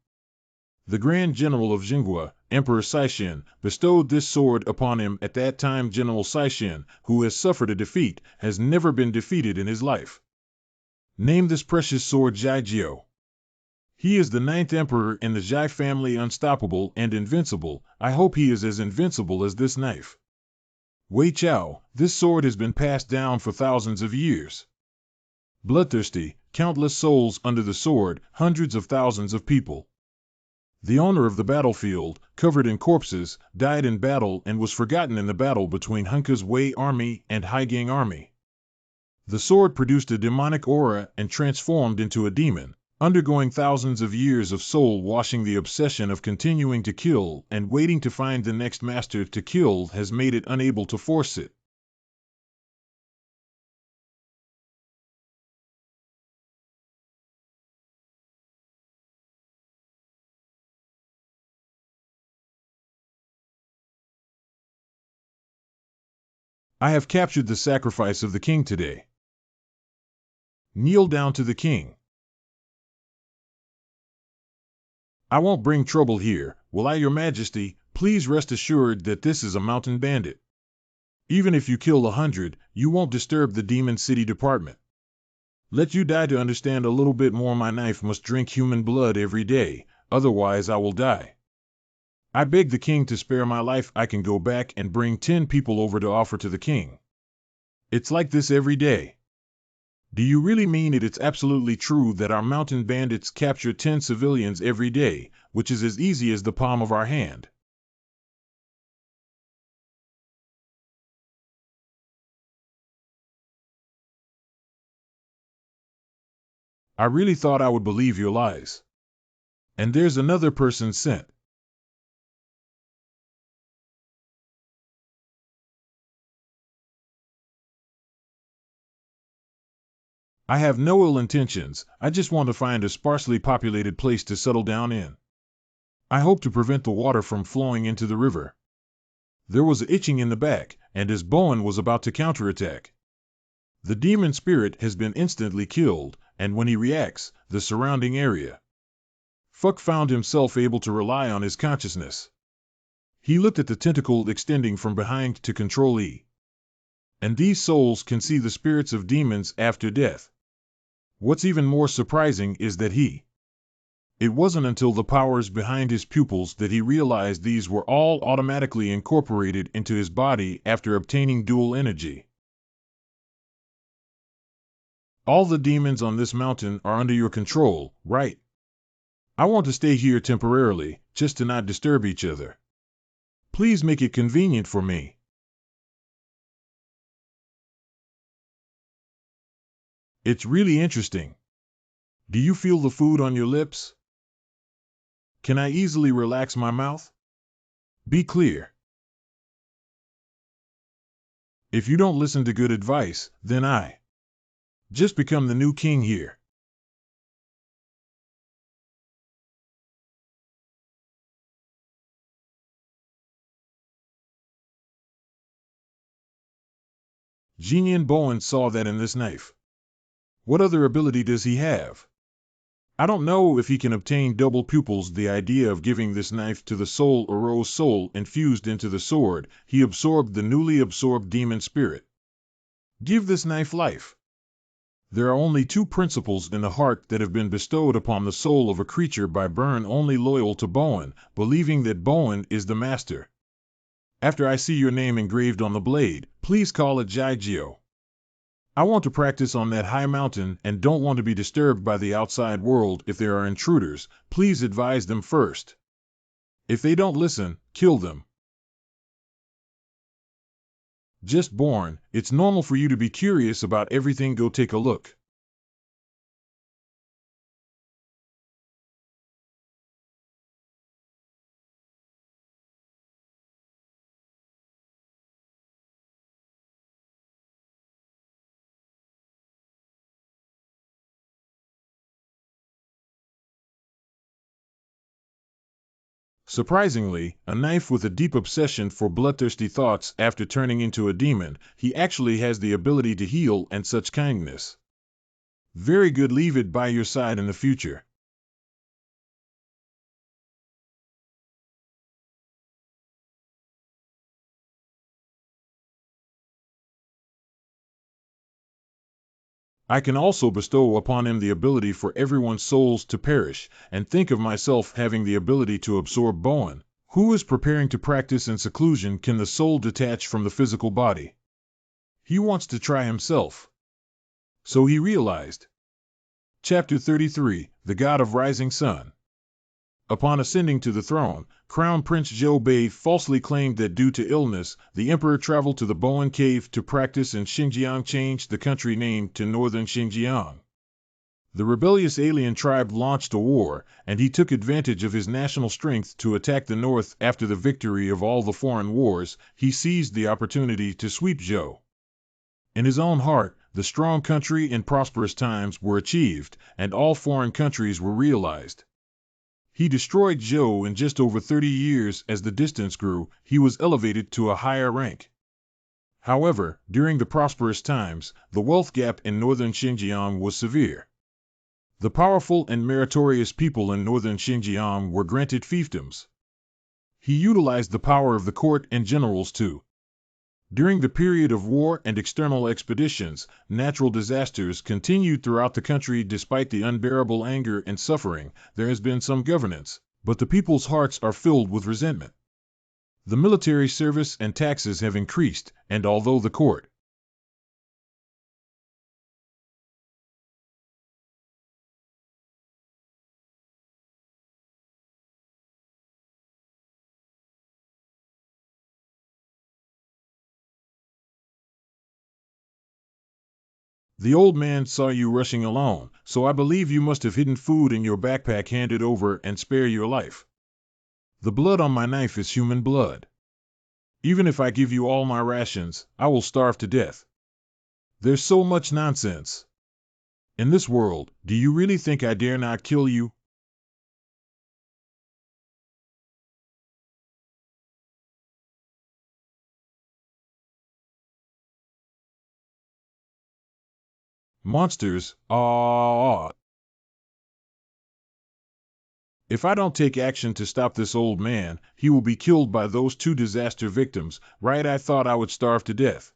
[SPEAKER 1] The Grand General of Jinghua, Emperor Saishin, bestowed this sword upon him at that time. General Saishin, who has suffered a defeat, has never been defeated in his life. Name this precious sword Jiao. He is the 9th emperor in the Zhai family, unstoppable and invincible. I hope he is as invincible as this knife. Wei Chao, this sword has been passed down for thousands of years. Bloodthirsty, countless souls under the sword, hundreds of thousands of people. The owner of the battlefield, covered in corpses, died in battle and was forgotten in the battle between Hunka's Wei army and Haigang army. The sword produced a demonic aura and transformed into a demon, undergoing thousands of years of soul washing. The obsession of continuing to kill and waiting to find the next master to kill has made it unable to force it. I have captured the sacrifice of the king today. Kneel down to the king. I won't bring trouble here, will I, your majesty? Please rest assured that this is a mountain bandit. Even if you kill 100, you won't disturb the Demon City Department. Let you die to understand a little bit more. My knife must drink human blood every day, otherwise I will die. I beg the king to spare my life. I can go back and bring 10 people over to offer to the king. It's like this every day. Do you really mean it? It's absolutely true that our mountain bandits capture 10 civilians every day, which is as easy as the palm of our hand. I really thought I would believe your lies. And there's another person sent. I have no ill intentions, I just want to find a sparsely populated place to settle down in. I hope to prevent the water from flowing into the river. There was itching in the back, and as Bowen was about to counterattack. The demon spirit has been instantly killed, and when he reacts, the surrounding area. Fuck found himself able to rely on his consciousness. He looked at the tentacle extending from behind to control E. And these souls can see the spirits of demons after death. What's even more surprising is that it wasn't until the powers behind his pupils that he realized these were all automatically incorporated into his body after obtaining dual energy. All the demons on this mountain are under your control, right? I want to stay here temporarily, just to not disturb each other. Please make it convenient for me. It's really interesting. Do you feel the food on your lips? Can I easily relax my mouth? Be clear. If you don't listen to good advice, then I just become the new king here. Jinian Bowen saw that in this knife. What other ability does he have? I don't know if he can obtain double pupils. The idea of giving this knife to the soul or rose soul infused into the sword, he absorbed the newly absorbed demon spirit. Give this knife life. There are only two principles in the heart that have been bestowed upon the soul of a creature by Burn only loyal to Bowen, believing that Bowen is the master. After I see your name engraved on the blade, please call it Jaigyo. I want to practice on that high mountain and don't want to be disturbed by the outside world. If there are intruders, please advise them first. If they don't listen, kill them. Just born, it's normal for you to be curious about everything. Go take a look. Surprisingly, a knife with a deep obsession for bloodthirsty thoughts after turning into a demon, he actually has the ability to heal and such kindness. Very good, leave it by your side in the future. I can also bestow upon him the ability for everyone's souls to perish, and think of myself having the ability to absorb Bowen, who is preparing to practice in seclusion. Can the soul detach from the physical body? He wants to try himself. So he realized. Chapter 33, The God of Rising Sun. Upon ascending to the throne, Crown Prince Zhou Bei falsely claimed that due to illness, the emperor traveled to the Bowen Cave to practice in Xinjiang, changed the country name to Northern Xinjiang. The rebellious alien tribe launched a war, and he took advantage of his national strength to attack the north. After the victory of all the foreign wars, he seized the opportunity to sweep Zhou. In his own heart, the strong country and prosperous times were achieved, and all foreign countries were realized. He destroyed Zhou in just over 30 years. As the distance grew, he was elevated to a higher rank. However, during the prosperous times, the wealth gap in northern Xinjiang was severe. The powerful and meritorious people in northern Xinjiang were granted fiefdoms. He utilized the power of the court and generals too. During the period of war and external expeditions, natural disasters continued throughout the country. Despite the unbearable anger and suffering, there has been some governance, but the people's hearts are filled with resentment. The military service and taxes have increased, and although the court The old man saw you rushing alone, so I believe you must have hidden food in your backpack. Hand it over and spare your life. The blood on my knife is human blood. Even if I give you all my rations, I will starve to death. There's so much nonsense in this world. Do you really think I dare not kill you? Monsters, ah. If I don't take action to stop this old man, he will be killed by those two disaster victims, right? I thought I would starve to death.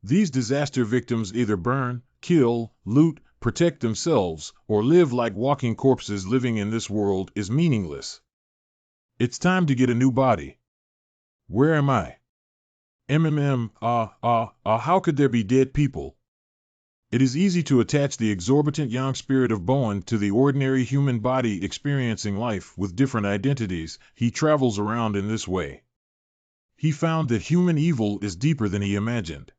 [SPEAKER 1] These disaster victims either burn, kill, loot, protect themselves, or live like walking corpses. Living in this world is meaningless. It's time to get a new body. Where am I? How could there be dead people? It is easy to attach the exorbitant yang spirit of Bowen to the ordinary human body experiencing life with different identities. He travels around in this way. He found that human evil is deeper than he imagined.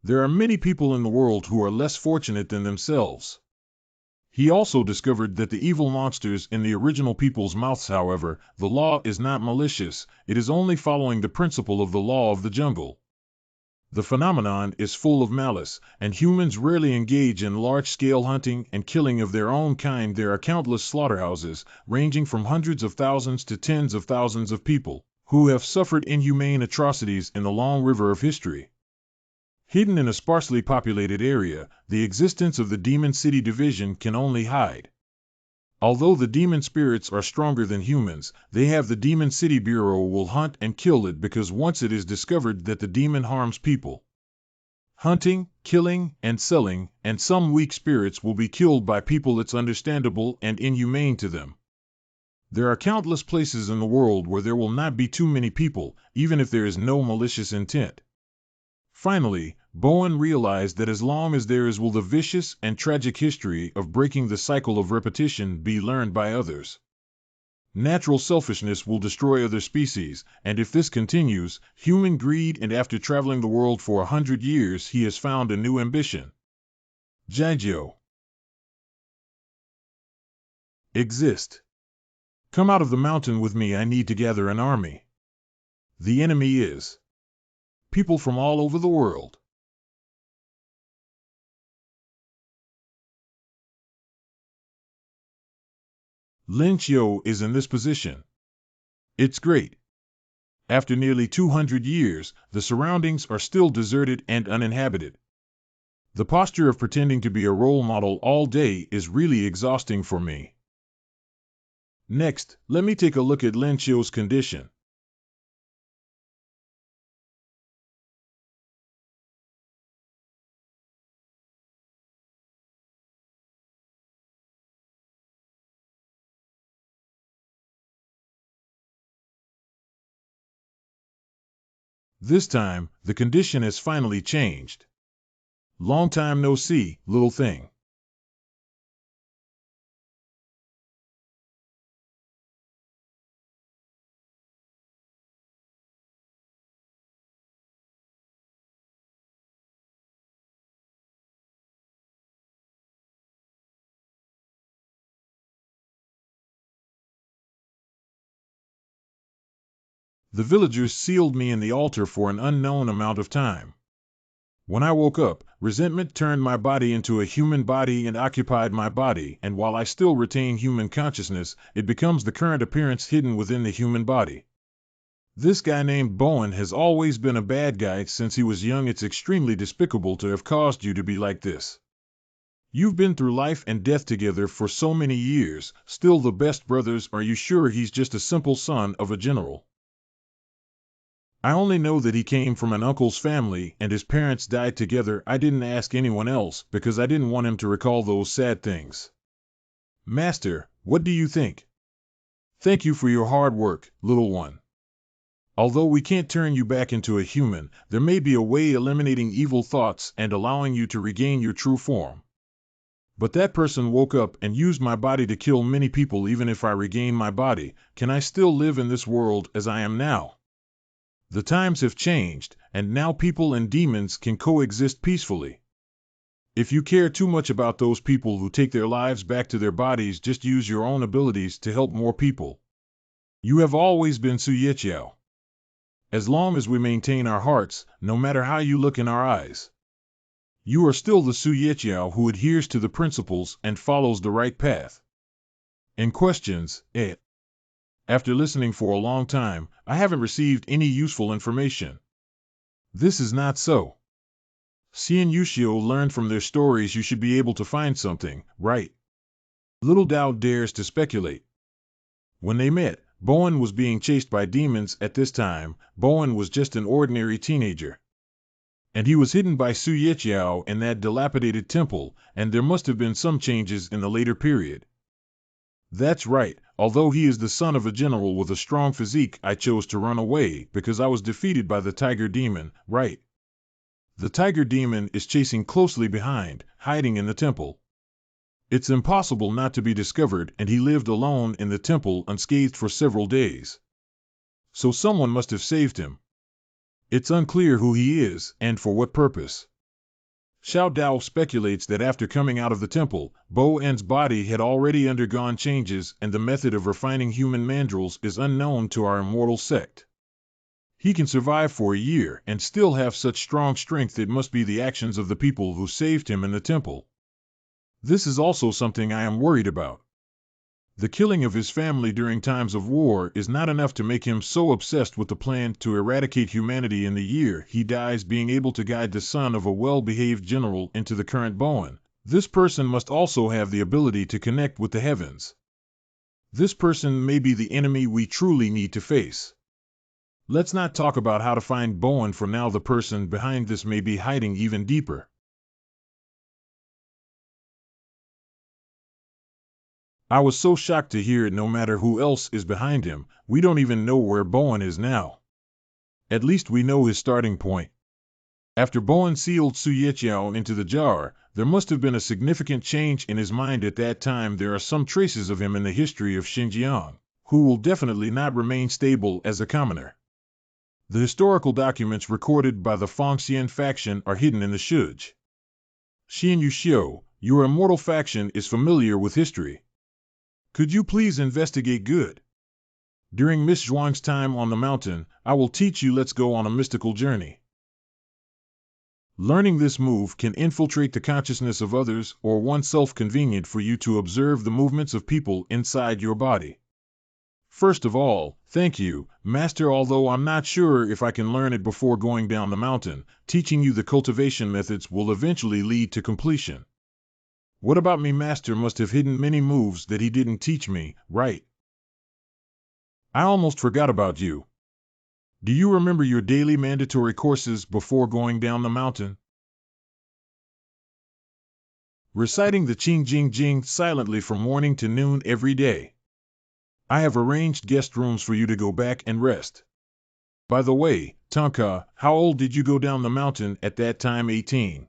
[SPEAKER 1] There are many people in the world who are less fortunate than themselves. He also discovered that the evil monsters in the original people's mouths, however, the law is not malicious, it is only following the principle of the law of the jungle. The phenomenon is full of malice, and humans rarely engage in large-scale hunting and killing of their own kind. There are countless slaughterhouses, ranging from hundreds of thousands to tens of thousands of people, who have suffered inhumane atrocities in the long river of history. Hidden in a sparsely populated area, the existence of the Demon City Division can only hide. Although the demon spirits are stronger than humans, they have the Demon City Bureau will hunt and kill it because once it is discovered that the demon harms people, hunting, killing, and selling, and some weak spirits will be killed by people it's understandable and inhumane to them. There are countless places in the world where there will not be too many people, even if there is no malicious intent. Finally, Bowen realized that as long as there is will the vicious and tragic history of breaking the cycle of repetition be learned by others. Natural selfishness will destroy other species, and if this continues, human greed, and after traveling the world for 100 years he has found a new ambition. Jijiu. Exist. Come out of the mountain with me, I need to gather an army. The enemy is people from all over the world. Lin Qiu is in this position. It's great. After nearly 200 years, the surroundings are still deserted and uninhabited. The posture of pretending to be a role model all day is really exhausting for me. Next, let me take a look at Lin Qiu's condition. This time, the condition has finally changed. Long time no see, little thing. The villagers sealed me in the altar for an unknown amount of time. When I woke up, resentment turned my body into a human body and occupied my body, and while I still retain human consciousness, it becomes the current appearance hidden within the human body. This guy named Bowen has always been a bad guy since he was young. It's extremely despicable to have caused you to be like this. You've been through life and death together for so many years, still the best brothers. Are you sure he's just a simple son of a general? I only know that he came from an uncle's family and his parents died together. I didn't ask anyone else because I didn't want him to recall those sad things. Master, what do you think? Thank you for your hard work, little one. Although we can't turn you back into a human, there may be a way eliminating evil thoughts and allowing you to regain your true form. But that person woke up and used my body to kill many people. Even if I regain my body, can I still live in this world as I am now? The times have changed, and now people and demons can coexist peacefully. If you care too much about those people who take their lives back to their bodies, just use your own abilities to help more people. You have always been Su Yeqiao. As long as we maintain our hearts, no matter how you look in our eyes, you are still the Su Yeqiao who adheres to the principles and follows the right path. In questions, After listening for a long time, I haven't received any useful information. This is not so. Xian Yushio learned from their stories you should be able to find something, right? Little Dao dares to speculate. When they met, Bowen was being chased by demons. At this time, Bowen was just an ordinary teenager. And he was hidden by Su Yeqiao in that dilapidated temple, and there must have been some changes in the later period. That's right, although he is the son of a general with a strong physique, I chose to run away because I was defeated by the tiger demon, right? The tiger demon is chasing closely behind, hiding in the temple. It's impossible not to be discovered, and he lived alone in the temple unscathed for several days. So someone must have saved him. It's unclear who he is, and for what purpose. Xiao Dao speculates that after coming out of the temple, Bo En's body had already undergone changes, and the method of refining human mandrels is unknown to our immortal sect. He can survive for a year and still have such strong strength. It must be the actions of the people who saved him in the temple. This is also something I am worried about. The killing of his family during times of war is not enough to make him so obsessed with the plan to eradicate humanity. In the year he dies being able to guide the son of a well-behaved general into the current Bowen. This person must also have the ability to connect with the heavens. This person may be the enemy we truly need to face. Let's not talk about how to find Bowen for now. The person behind this may be hiding even deeper. I was so shocked to hear it. No matter who else is behind him, we don't even know where Bowen is now. At least we know his starting point. After Bowen sealed Su Yeqiao into the jar, there must have been a significant change in his mind at that time. There are some traces of him in the history of Xinjiang, who will definitely not remain stable as a commoner. The historical documents recorded by the Fengxian faction are hidden in the Shuj. Xian Yuxiu, your immortal faction is familiar with history. Could you please investigate good? During Miss Zhuang's time on the mountain, I will teach you. Let's go on a mystical journey. Learning this move can infiltrate the consciousness of others or oneself, convenient for you to observe the movements of people inside your body. First of all, thank you, Master. Although I'm not sure if I can learn it before going down the mountain, teaching you the cultivation methods will eventually lead to completion. What about me? Master must have hidden many moves that he didn't teach me, right? I almost forgot about you. Do you remember your daily mandatory courses before going down the mountain? Reciting the Qing Jing Jing silently from morning to noon every day. I have arranged guest rooms for you to go back and rest. By the way, Tonka, how old did you go down the mountain at that time? 18.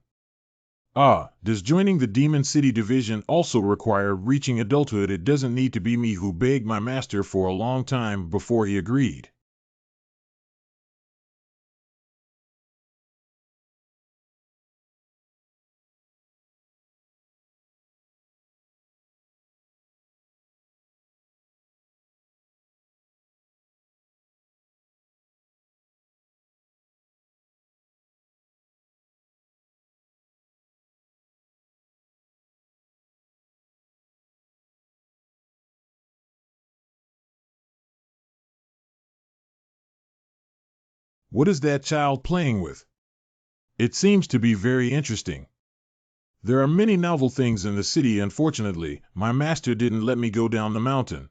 [SPEAKER 1] Ah, does joining the Demon City Division also require reaching adulthood? It doesn't need to be me who begged my master for a long time before he agreed. What is that child playing with? It seems to be very interesting. There are many novel things in the city. Unfortunately, my master didn't let me go down the mountain.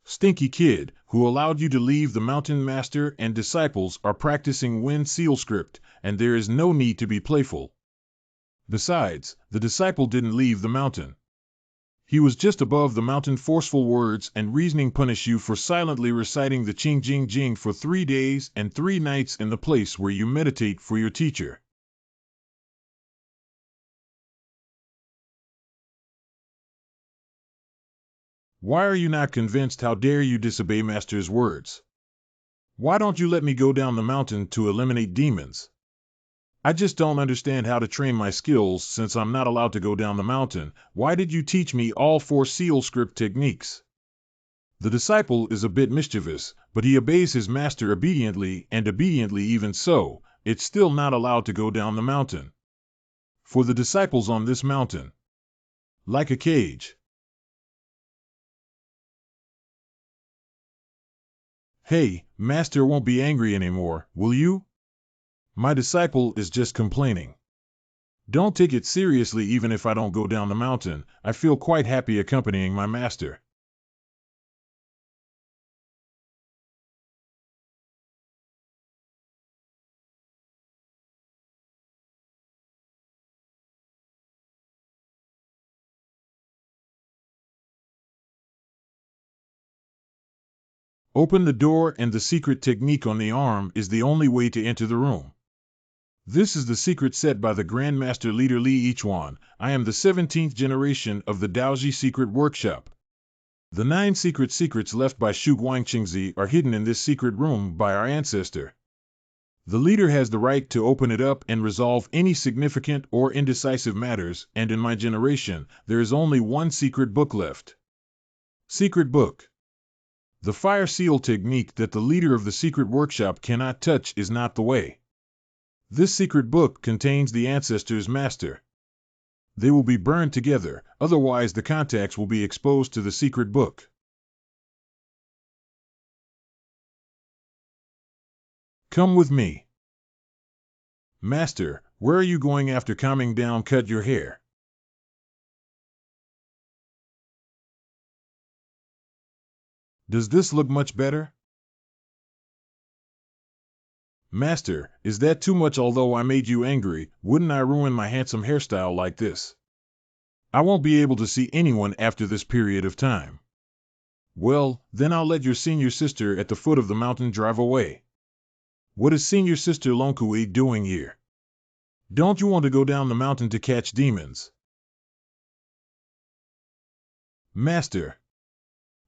[SPEAKER 1] Stinky kid, who allowed you to leave the mountain? Master and disciples are practicing Wind Seal script, and there is no need to be playful. Besides, the disciple didn't leave the mountain. He was just above the mountain. Forceful words and reasoning punish you for silently reciting the Qing Jing Jing for 3 days and 3 nights in the place where you meditate for your teacher. Why are you not convinced? How dare you disobey Master's words? Why don't you let me go down the mountain to eliminate demons? I just don't understand how to train my skills since I'm not allowed to go down the mountain. Why did you teach me all 4 seal script techniques? The disciple is a bit mischievous, but he obeys his master obediently, and obediently. Even so, it's still not allowed to go down the mountain. For the disciples on this mountain, like a cage. Hey, master won't be angry anymore, will you? My disciple is just complaining. Don't take it seriously. Even if I don't go down the mountain, I feel quite happy accompanying my master. Open the door, and the secret technique on the arm is the only way to enter the room. This is the secret set by the Grandmaster Leader Li Yichuan. I am the 17th generation of the Daoji Secret Workshop. The 9 secrets left by Shu Guangqingzi are hidden in this secret room by our ancestor. The leader has the right to open it up and resolve any significant or indecisive matters, and in my generation, there is only one secret book left. Secret book. The fire seal technique that the leader of the secret workshop cannot touch is not the way. This secret book contains the ancestor's master. They will be burned together, otherwise the contacts will be exposed to the secret book. Come with me. Master, where are you going after calming down? Cut your hair. Does this look much better? Master, is that too much? Although I made you angry, wouldn't I ruin my handsome hairstyle like this? I won't be able to see anyone after this period of time. Well, then I'll let your senior sister at the foot of the mountain drive away. What is senior sister Lonkui doing here? Don't you want to go down the mountain to catch demons? Master,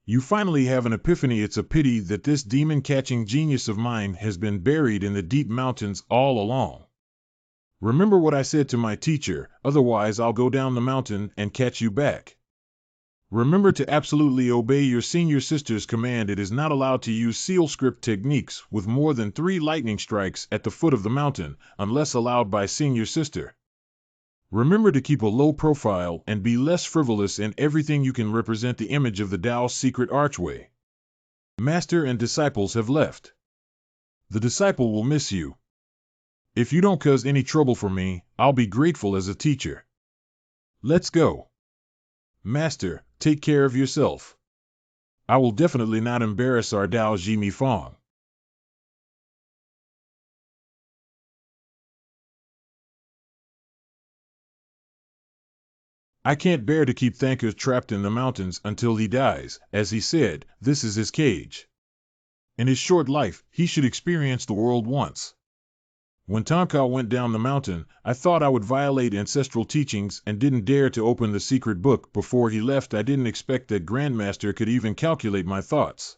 [SPEAKER 1] you finally have an epiphany. It's a pity that this demon-catching genius of mine has been buried in the deep mountains all along. Remember what I said to my teacher, otherwise I'll go down the mountain and catch you back. Remember to absolutely obey your senior sister's command. It is not allowed to use seal script techniques with more than 3 lightning strikes at the foot of the mountain, unless allowed by senior sister. Remember to keep a low profile and be less frivolous in everything. You can represent the image of the Tao's secret archway. Master and disciples have left. The disciple will miss you. If you don't cause any trouble for me, I'll be grateful as a teacher. Let's go. Master, take care of yourself. I will definitely not embarrass our Dao Jimi Fong. I can't bear to keep Thanker trapped in the mountains until he dies. As he said, this is his cage. In his short life, he should experience the world once. When Tonka went down the mountain, I thought I would violate ancestral teachings and didn't dare to open the secret book. Before he left, I didn't expect that Grandmaster could even calculate my thoughts.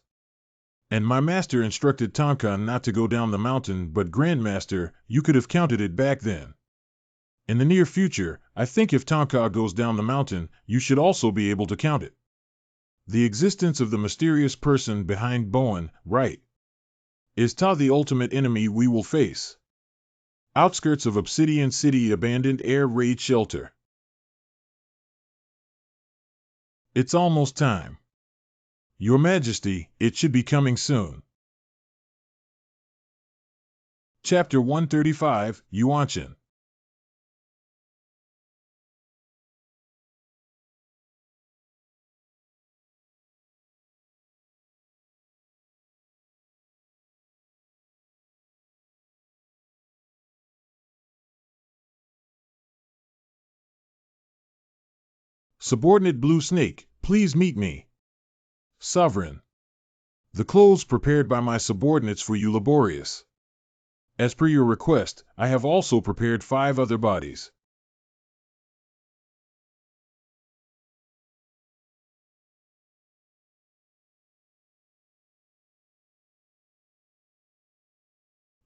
[SPEAKER 1] And my master instructed Tonka not to go down the mountain, but Grandmaster, you could have counted it back then. In the near future, I think if Tonka goes down the mountain, you should also be able to count it. The existence of the mysterious person behind Bowen, right? Is Ta the ultimate enemy we will face? Outskirts of Obsidian City, abandoned air raid shelter. It's almost time. Your Majesty, it should be coming soon. Chapter 135, Yuanshan. Subordinate Blue Snake, please meet me. Sovereign. The clothes prepared by my subordinates for you laborious. As per your request, I have also prepared 5 other bodies.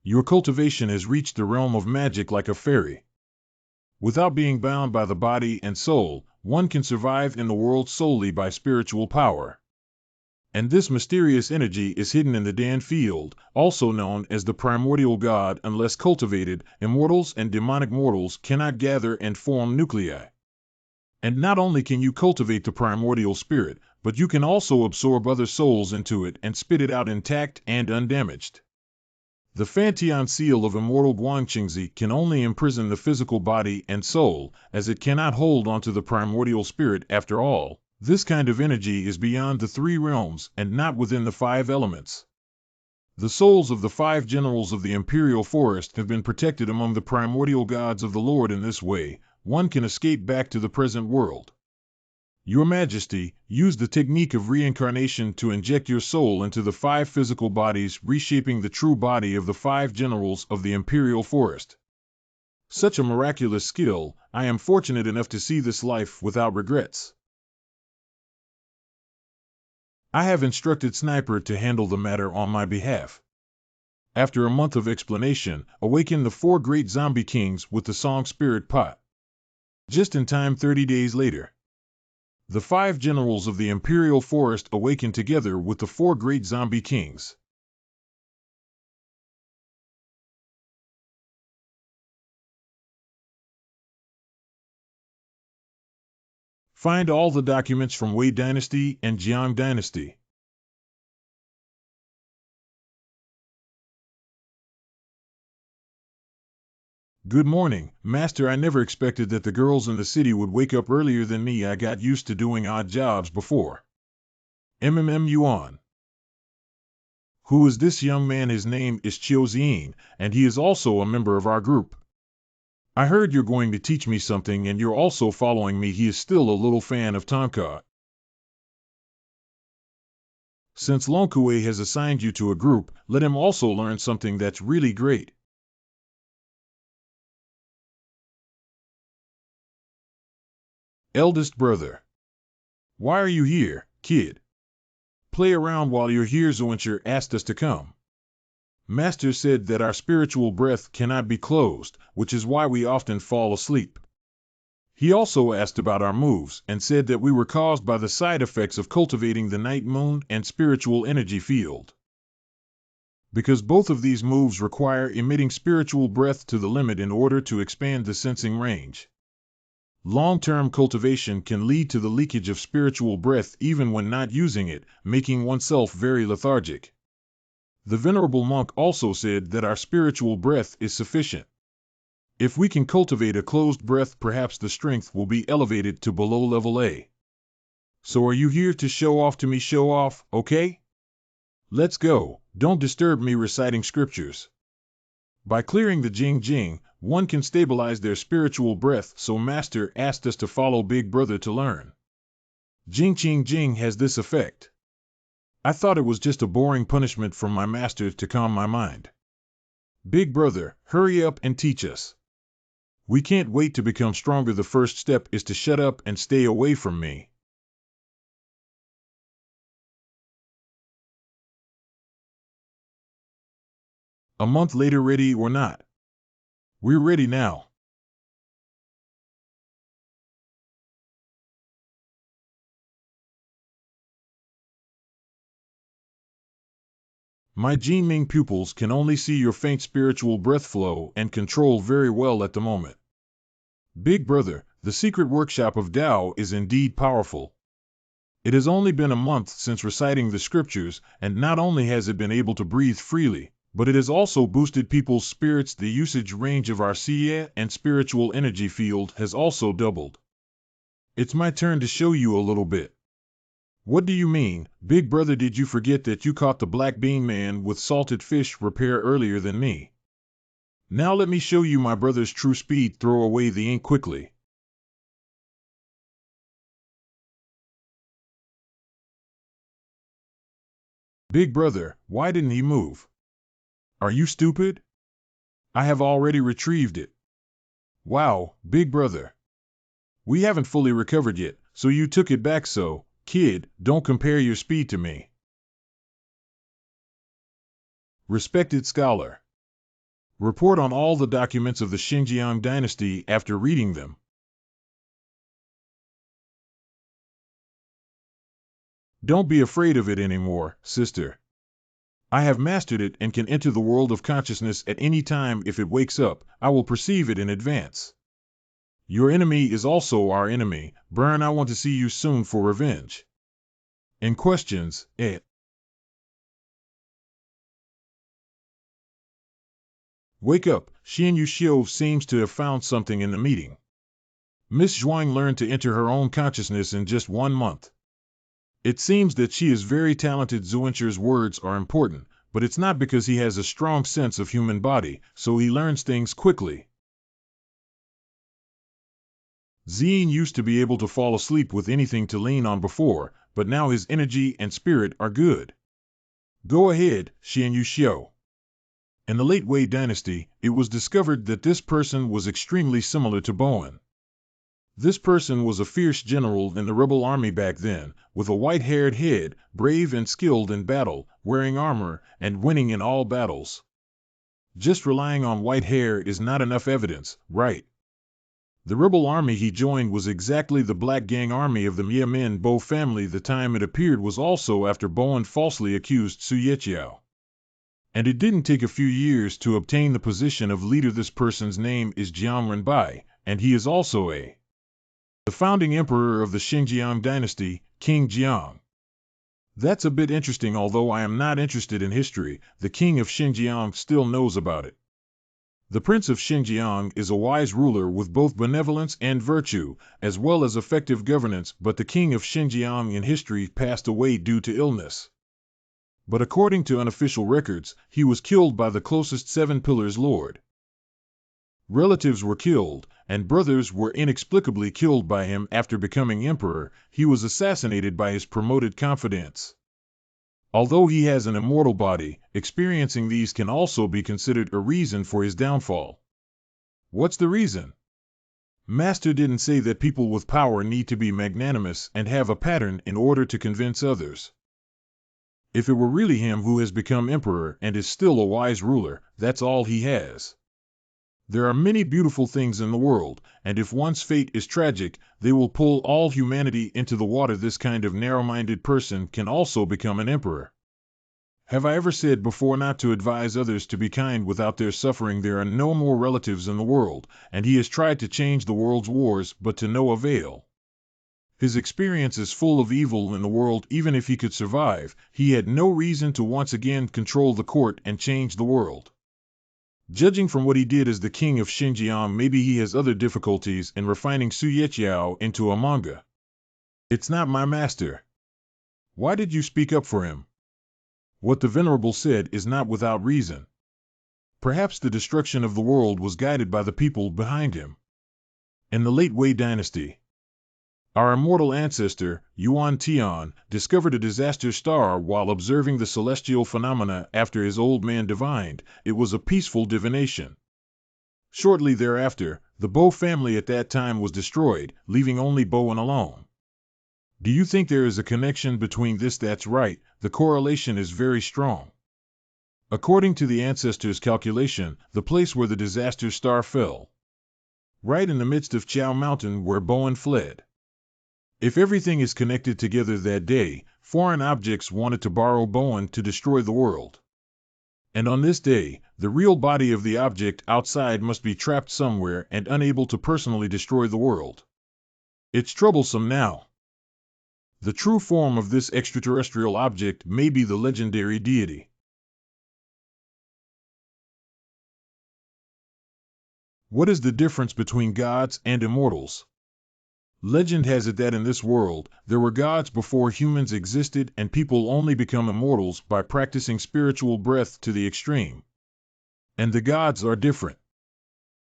[SPEAKER 1] Your cultivation has reached the realm of magic like a fairy. Without being bound by the body and soul, one can survive in the world solely by spiritual power. And this mysterious energy is hidden in the Dan field, also known as the primordial god. Unless cultivated, immortals and demonic mortals cannot gather and form nuclei. And not only can you cultivate the primordial spirit, but you can also absorb other souls into it and spit it out intact and undamaged. The Fantian seal of immortal Guangqingzi can only imprison the physical body and soul, as it cannot hold onto the primordial spirit. After all, this kind of energy is beyond the 3 realms and not within the 5 elements. The souls of the 5 generals of the imperial forest have been protected among the primordial gods of the Lord. In this way, one can escape back to the present world. Your Majesty, use the technique of reincarnation to inject your soul into the 5 physical bodies, reshaping the true body of the 5 generals of the imperial forest. Such a miraculous skill, I am fortunate enough to see this life without regrets. I have instructed Sniper to handle the matter on my behalf. After a month of explanation, awaken the 4 great zombie kings with the song Spirit Pot. Just in time. 30 days later. The 5 generals of the Imperial Forest awaken together with the 4 great zombie kings. Find all the documents from Wei Dynasty and Jiang Dynasty. Good morning, Master. I never expected that the girls in the city would wake up earlier than me. I got used to doing odd jobs before. Yuan. Who is this young man? His name is Chiozine, and he is also a member of our group. I heard you're going to teach me something and you're also following me. He is still a little fan of Tonka. Since Lonkue has assigned you to a group, let him also learn something that's really great. Eldest brother. Why are you here, kid? Play around while you're here. Zuincher asked us to come. Master said that our spiritual breath cannot be closed, which is why we often fall asleep. He also asked about our moves and said that we were caused by the side effects of cultivating the night moon and spiritual energy field. Because both of these moves require emitting spiritual breath to the limit in order to expand the sensing range. Long-term cultivation can lead to the leakage of spiritual breath even when not using it, making oneself very lethargic. The venerable monk also said that our spiritual breath is sufficient. If we can cultivate a closed breath, perhaps the strength will be elevated to below level A. So are you here to show off to me? Show off, okay? Let's go. Don't disturb me reciting scriptures. By clearing the Jing Jing, one can stabilize their spiritual breath, so Master asked us to follow Big Brother to learn. Jing Ching Jing has this effect. I thought it was just a boring punishment from my master to calm my mind. Big Brother, hurry up and teach us. We can't wait to become stronger. The first step is to shut up and stay away from me. A month later. Ready or not? We're ready now. My Jinming pupils can only see your faint spiritual breath flow and control very well at the moment. Big Brother, the secret workshop of Tao is indeed powerful. It has only been a month since reciting the scriptures, and not only has it been able to breathe freely, but it has also boosted people's spirits. The usage range of our Siya and spiritual energy field has also doubled. It's my turn to show you a little bit. What do you mean, Big Brother? Did you forget that you caught the black bean man with salted fish repair earlier than me? Now let me show you my brother's true speed. Throw away the ink quickly. Big Brother, why didn't he move? Are you stupid? I have already retrieved it. Wow, Big Brother. We haven't fully recovered yet, so you took it back. So, kid, don't compare your speed to me. Respected scholar. Report on all the documents of the Xinjiang dynasty after reading them. Don't be afraid of it anymore, sister. I have mastered it and can enter the world of consciousness at any time. If it wakes up, I will perceive it in advance. Your enemy is also our enemy. Burn, I want to see you soon for revenge. And questions, Wake up, Xian Yuxiu seems to have found something in the meeting. Miss Zhuang learned to enter her own consciousness in just 1 month. It seems that she is very talented. Zuincher's words are important, but it's not because he has a strong sense of human body, so he learns things quickly. Zien used to be able to fall asleep with anything to lean on before, but now his energy and spirit are good. Go ahead, Xian Yuxiu. In the late Wei dynasty, it was discovered that this person was extremely similar to Bowen. This person was a fierce general in the rebel army back then, with a white-haired head, brave and skilled in battle, wearing armor, and winning in all battles. Just relying on white hair is not enough evidence, right? The rebel army he joined was exactly the Black Gang army of the Mia Bo family. The time it appeared was also after Bowen falsely accused Su Yeqiao. And it didn't take a few years to obtain the position of leader. This person's name is Jiang Renbai, and he is also the founding emperor of the Xinjiang dynasty, King Jiang. That's a bit interesting. Although I am not interested in history, the king of Xinjiang still knows about it. The prince of Xinjiang is a wise ruler with both benevolence and virtue, as well as effective governance, but the king of Xinjiang in history passed away due to illness. But according to unofficial records, he was killed by the closest Seven Pillars Lord. Relatives were killed, and brothers were inexplicably killed by him. After becoming emperor, he was assassinated by his promoted confidants. Although he has an immortal body, experiencing these can also be considered a reason for his downfall. What's the reason? Master didn't say that people with power need to be magnanimous and have a pattern in order to convince others. If it were really him who has become emperor and is still a wise ruler, that's all he has. There are many beautiful things in the world, and if one's fate is tragic, they will pull all humanity into the water. This kind of narrow-minded person can also become an emperor. Have I ever said before not to advise others to be kind without their suffering? There are no more relatives in the world, and he has tried to change the world's wars, but to no avail. His experience is full of evil in the world. Even if he could survive, he had no reason to once again control the court and change the world. Judging from what he did as the king of Xinjiang, maybe he has other difficulties in refining Su Yeqiao into a manga. It's not my master. Why did you speak up for him? What the Venerable said is not without reason. Perhaps the destruction of the world was guided by the people behind him. In the late Wei dynasty, our immortal ancestor, Yuan Tian, discovered a disaster star while observing the celestial phenomena. After his old man divined, it was a peaceful divination. Shortly thereafter, the Bo family at that time was destroyed, leaving only Bowen alone. Do you think there is a connection between this? That's right, the correlation is very strong. According to the ancestors' calculation, the place where the disaster star fell, right in the midst of Chao Mountain where Bowen fled. If everything is connected together, that day, foreign objects wanted to borrow Bowen to destroy the world. And on this day, the real body of the object outside must be trapped somewhere and unable to personally destroy the world. It's troublesome now. The true form of this extraterrestrial object may be the legendary deity. What is the difference between gods and immortals? Legend has it that in this world, there were gods before humans existed, and people only become immortals by practicing spiritual breath to the extreme. And the gods are different.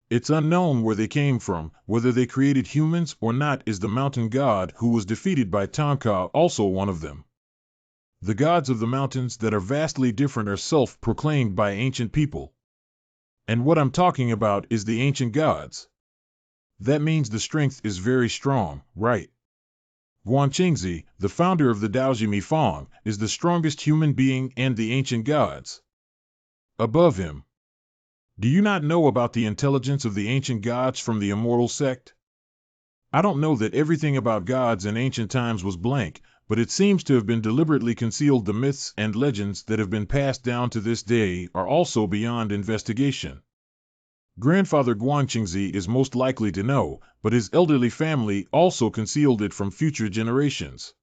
[SPEAKER 1] It's unknown where they came from. Whether they created humans or not is the mountain god who was defeated by Tonka also one of them. The gods of the mountains that are vastly different are self-proclaimed by ancient people. And what I'm talking about is the ancient gods. That means the strength is very strong, right? Guanqingzi, the founder of the Daoji Fang, is the strongest human being and the ancient gods above him. Do you not know about the intelligence of the ancient gods from the immortal sect? I don't know that everything about gods in ancient times was blank, but it seems to have been deliberately concealed. The myths and legends that have been passed down to this day are also beyond investigation. Grandfather Guanqingzi is most likely to know, but his elderly family also concealed it from future generations.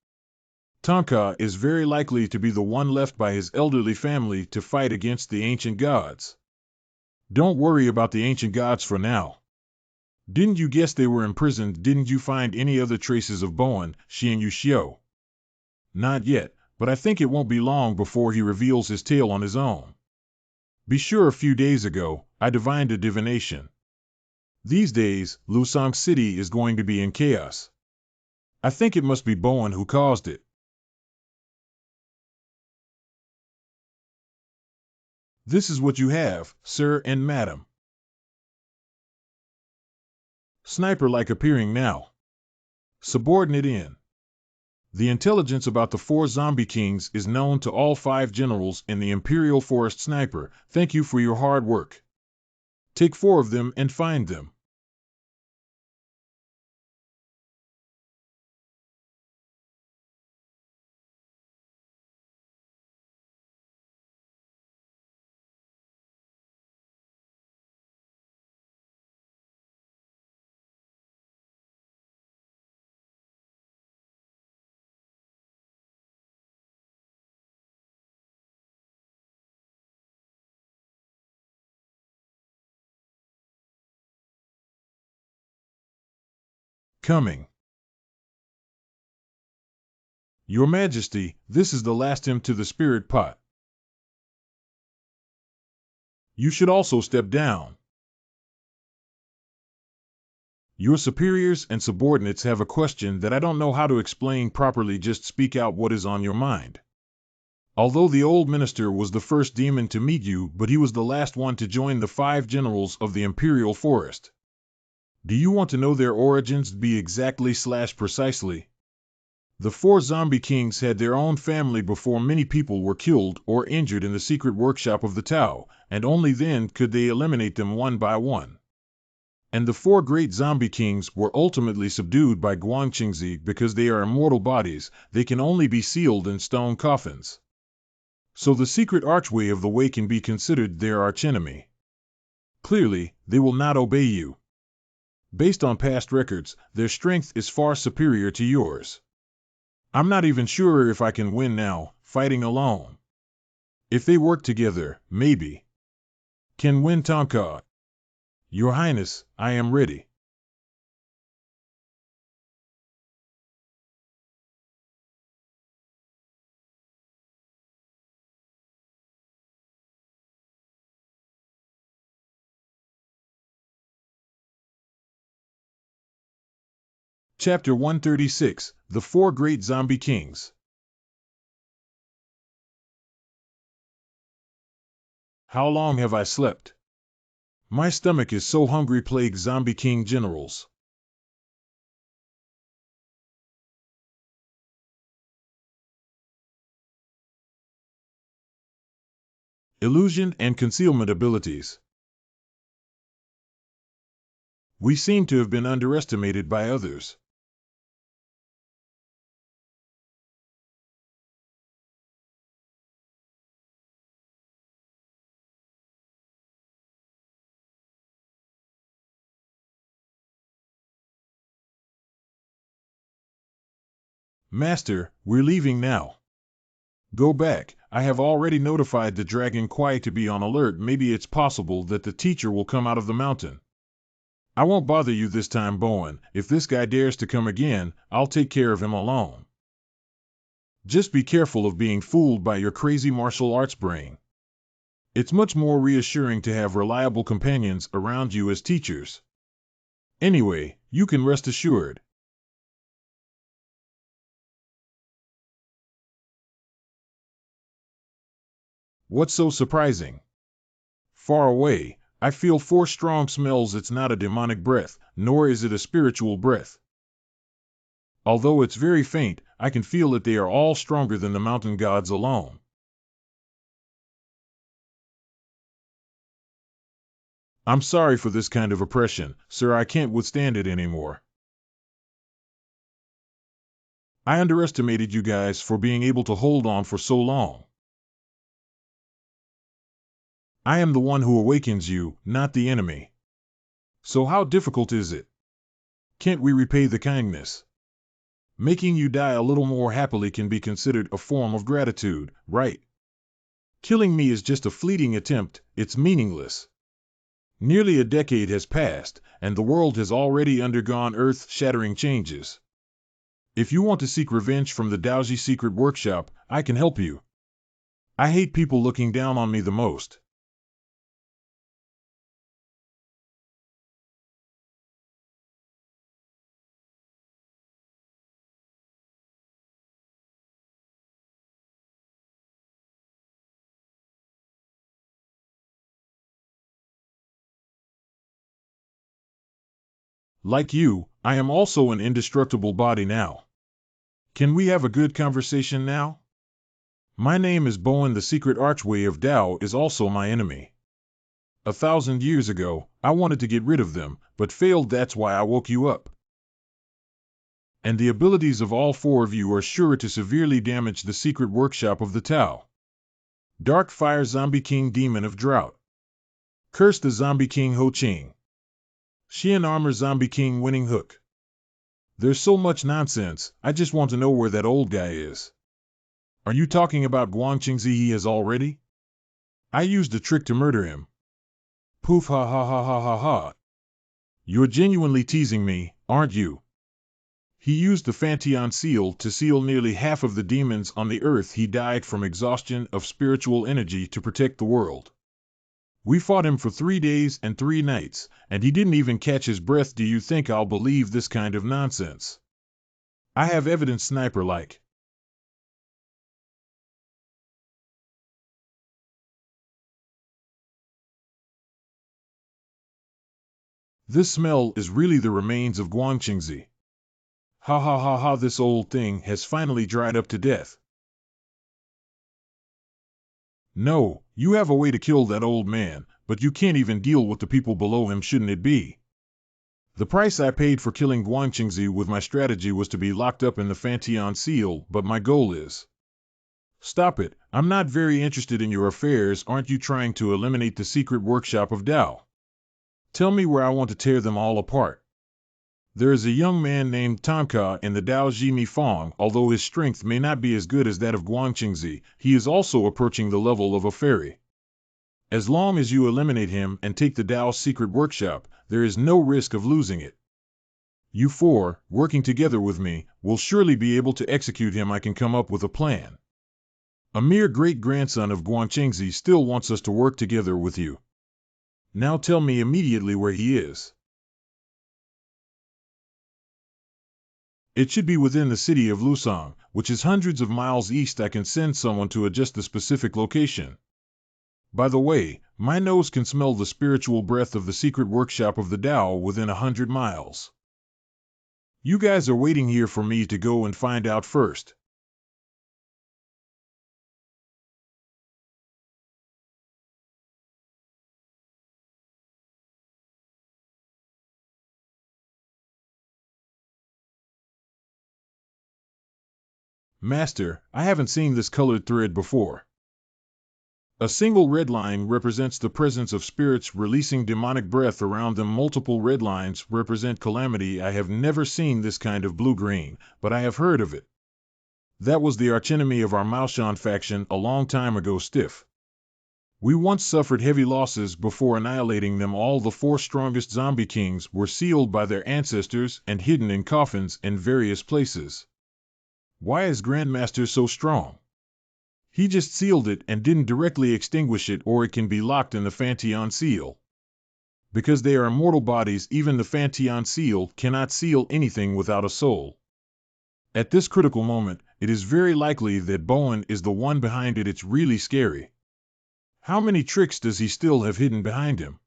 [SPEAKER 1] Tonka is very likely to be the one left by his elderly family to fight against the ancient gods. Don't worry about the ancient gods for now. Didn't you guess they were imprisoned? Didn't you find any other traces of Bowen, Xian Yuxiu? Not yet, but I think it won't be long before he reveals his tale on his own. Be sure a few days ago, I divined a divination. These days, Lusang City is going to be in chaos. I think it must be Bowen who caused it. This is what you have, sir and madam. Sniper-like appearing now. Subordinate in. The intelligence about the 4 zombie kings is known to all 5 generals in the Imperial Forest. Sniper, thank you for your hard work. Take 4 of them and find them. Coming. Your Majesty, this is the last hymn to the spirit pot. You should also step down. Your superiors and subordinates have a question that I don't know how to explain properly. Just speak out what is on your mind. Although the old minister was the first demon to meet you, but he was the last one to join the 5 generals of the imperial forest. Do you want to know their origins? Be exactly/precisely. The 4 zombie kings had their own family before many people were killed or injured in the secret workshop of the Tao, and only then could they eliminate them one by one. And the 4 great zombie kings were ultimately subdued by Guangqingzi because they are immortal bodies, they can only be sealed in stone coffins. So the secret archway of the way can be considered their archenemy. Clearly, they will not obey you. Based on past records, their strength is far superior to yours. I'm not even sure if I can win now, fighting alone. If they work together, maybe. Can win Tonka. Your Highness, I am ready. Chapter 136, The 4 Great Zombie Kings. How long have I slept? My stomach is so hungry. Plague Zombie King Generals. Illusion and concealment abilities. We seem to have been underestimated by others. Master, we're leaving now. Go back. I have already notified the Dragon Kwai to be on alert. Maybe it's possible that the teacher will come out of the mountain. I won't bother you this time, Bowen. If this guy dares to come again, I'll take care of him alone. Just be careful of being fooled by your crazy martial arts brain. It's much more reassuring to have reliable companions around you as teachers. Anyway, you can rest assured. What's so surprising? Far away, I feel 4 strong smells. It's not a demonic breath, nor is it a spiritual breath. Although it's very faint, I can feel that they are all stronger than the mountain gods alone. I'm sorry for this kind of oppression, sir. I can't withstand it anymore. I underestimated you guys for being able to hold on for so long. I am the one who awakens you, not the enemy. So how difficult is it? Can't we repay the kindness? Making you die a little more happily can be considered a form of gratitude, right? Killing me is just a fleeting attempt. It's meaningless. Nearly a decade has passed, and the world has already undergone earth-shattering changes. If you want to seek revenge from the Daoji secret workshop, I can help you. I hate people looking down on me the most. Like you, I am also an indestructible body now. Can we have a good conversation now? My name is Bowen. The secret archway of Tao is also my enemy. 1,000 years ago, I wanted to get rid of them, but failed. That's why I woke you up. And the abilities of all 4 of you are sure to severely damage the secret workshop of the Tao. Dark Fire Zombie King Demon of Drought. Curse the Zombie King Ho Ching. Xian Armor Zombie King Winning Hook. There's so much nonsense, I just want to know where that old guy is. Are you talking about Guangqingzi? He has already? I used a trick to murder him. Poof, ha ha ha ha ha ha. You're genuinely teasing me, aren't you? He used the Fanteon seal to seal nearly half of the demons on the earth. He died from exhaustion of spiritual energy to protect the world. We fought him for 3 days and 3 nights, and he didn't even catch his breath. Do you think I'll believe this kind of nonsense? I have evidence, sniper-like. This smell is really the remains of Guangqingzi. Ha ha ha ha, this old thing has finally dried up to death. No, you have a way to kill that old man, but you can't even deal with the people below him, shouldn't it be? The price I paid for killing Guangqingzi with my strategy was to be locked up in the Fantian Seal, but my goal is... Stop it, I'm not very interested in your affairs. Aren't you trying to eliminate the secret workshop of Dao? Tell me where I want to tear them all apart. There is a young man named Tanka in the Dao Jimi Fong. Although his strength may not be as good as that of Guangqingzi, he is also approaching the level of a fairy. As long as you eliminate him and take the Dao secret workshop, there is no risk of losing it. You four, working together with me, will surely be able to execute him. I can come up with a plan. A mere great-grandson of Guangqingzi still wants us to work together with you. Now tell me immediately where he is. It should be within the city of Lusang, which is hundreds of miles east. I can send someone to adjust the specific location. By the way, my nose can smell the spiritual breath of the secret workshop of the Tao within 100 miles. You guys are waiting here for me to go and find out first. Master, I haven't seen this colored thread before. A single red line represents the presence of spirits releasing demonic breath around them. Multiple red lines represent calamity. I have never seen this kind of blue-green, but I have heard of it. That was the archenemy of our Maoshan faction a long time ago. Stiff. We once suffered heavy losses before annihilating them. All the 4 strongest zombie kings were sealed by their ancestors and hidden in coffins in various places. Why is Grandmaster so strong? He just sealed it and didn't directly extinguish it, or it can be locked in the Fantian Seal. Because they are immortal bodies, even the Fantian Seal cannot seal anything without a soul. At this critical moment, it is very likely that Bowen is the one behind it. It's really scary. How many tricks does he still have hidden behind him?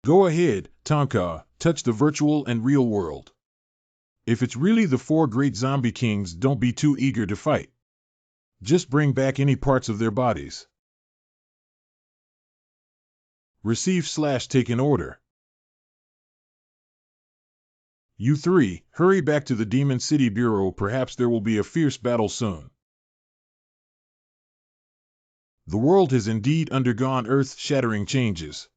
[SPEAKER 1] Go ahead, Tonka, touch the virtual and real world. If it's really the 4 great zombie kings, don't be too eager to fight. Just bring back any parts of their bodies. Receive/take an order. You 3, hurry back to the Demon City Bureau. Perhaps there will be a fierce battle soon. The world has indeed undergone earth-shattering changes.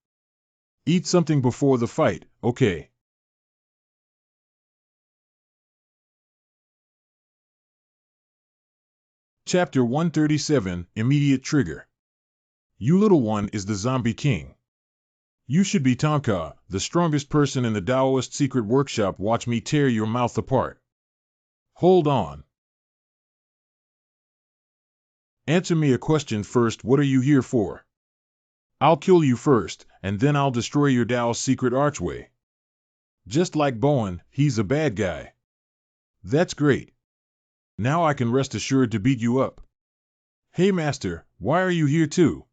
[SPEAKER 1] Eat something before the fight, okay? Chapter 137, Immediate Trigger. You little one is the Zombie King. You should be Tonka, the strongest person in the Taoist secret workshop. Watch me tear your mouth apart. Hold on. Answer me a question first. What are you here for? I'll kill you first, and then I'll destroy your Tao's secret archway. Just like Bowen, he's a bad guy. That's great. Now I can rest assured to beat you up. Hey Master, why are you here too?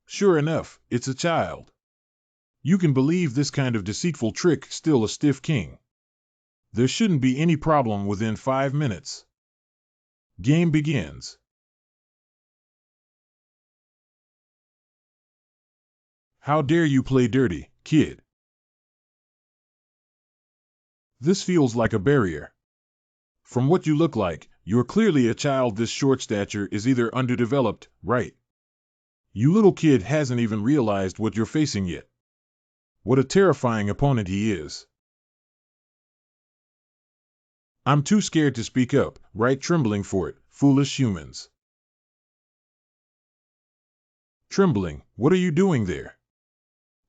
[SPEAKER 1] Sure enough, it's a child. You can believe this kind of deceitful trick, still a stiff king. There shouldn't be any problem within 5 minutes. Game begins. How dare you play dirty, kid? This feels like a barrier. From what you look like, you're clearly a child. This short stature is either underdeveloped, right? You little kid hasn't even realized what you're facing yet. What a terrifying opponent he is. I'm too scared to speak up, right? Trembling for it, foolish humans. Trembling, what are you doing there?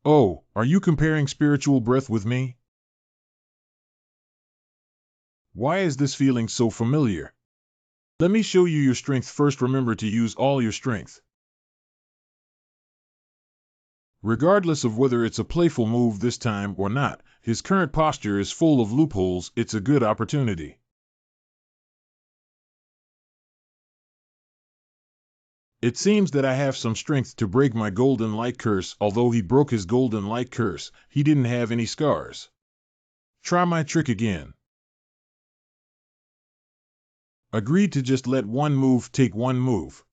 [SPEAKER 1] Oh, are you comparing spiritual breath with me? Why is this feeling so familiar? Let me show you your strength first. Remember to use all your strength. Regardless of whether it's a playful move this time or not, his current posture is full of loopholes. It's a good opportunity. It seems that I have some strength to break my golden light curse. Although he broke his golden light curse, he didn't have any scars. Try my trick again. Agreed to just let one move take one move.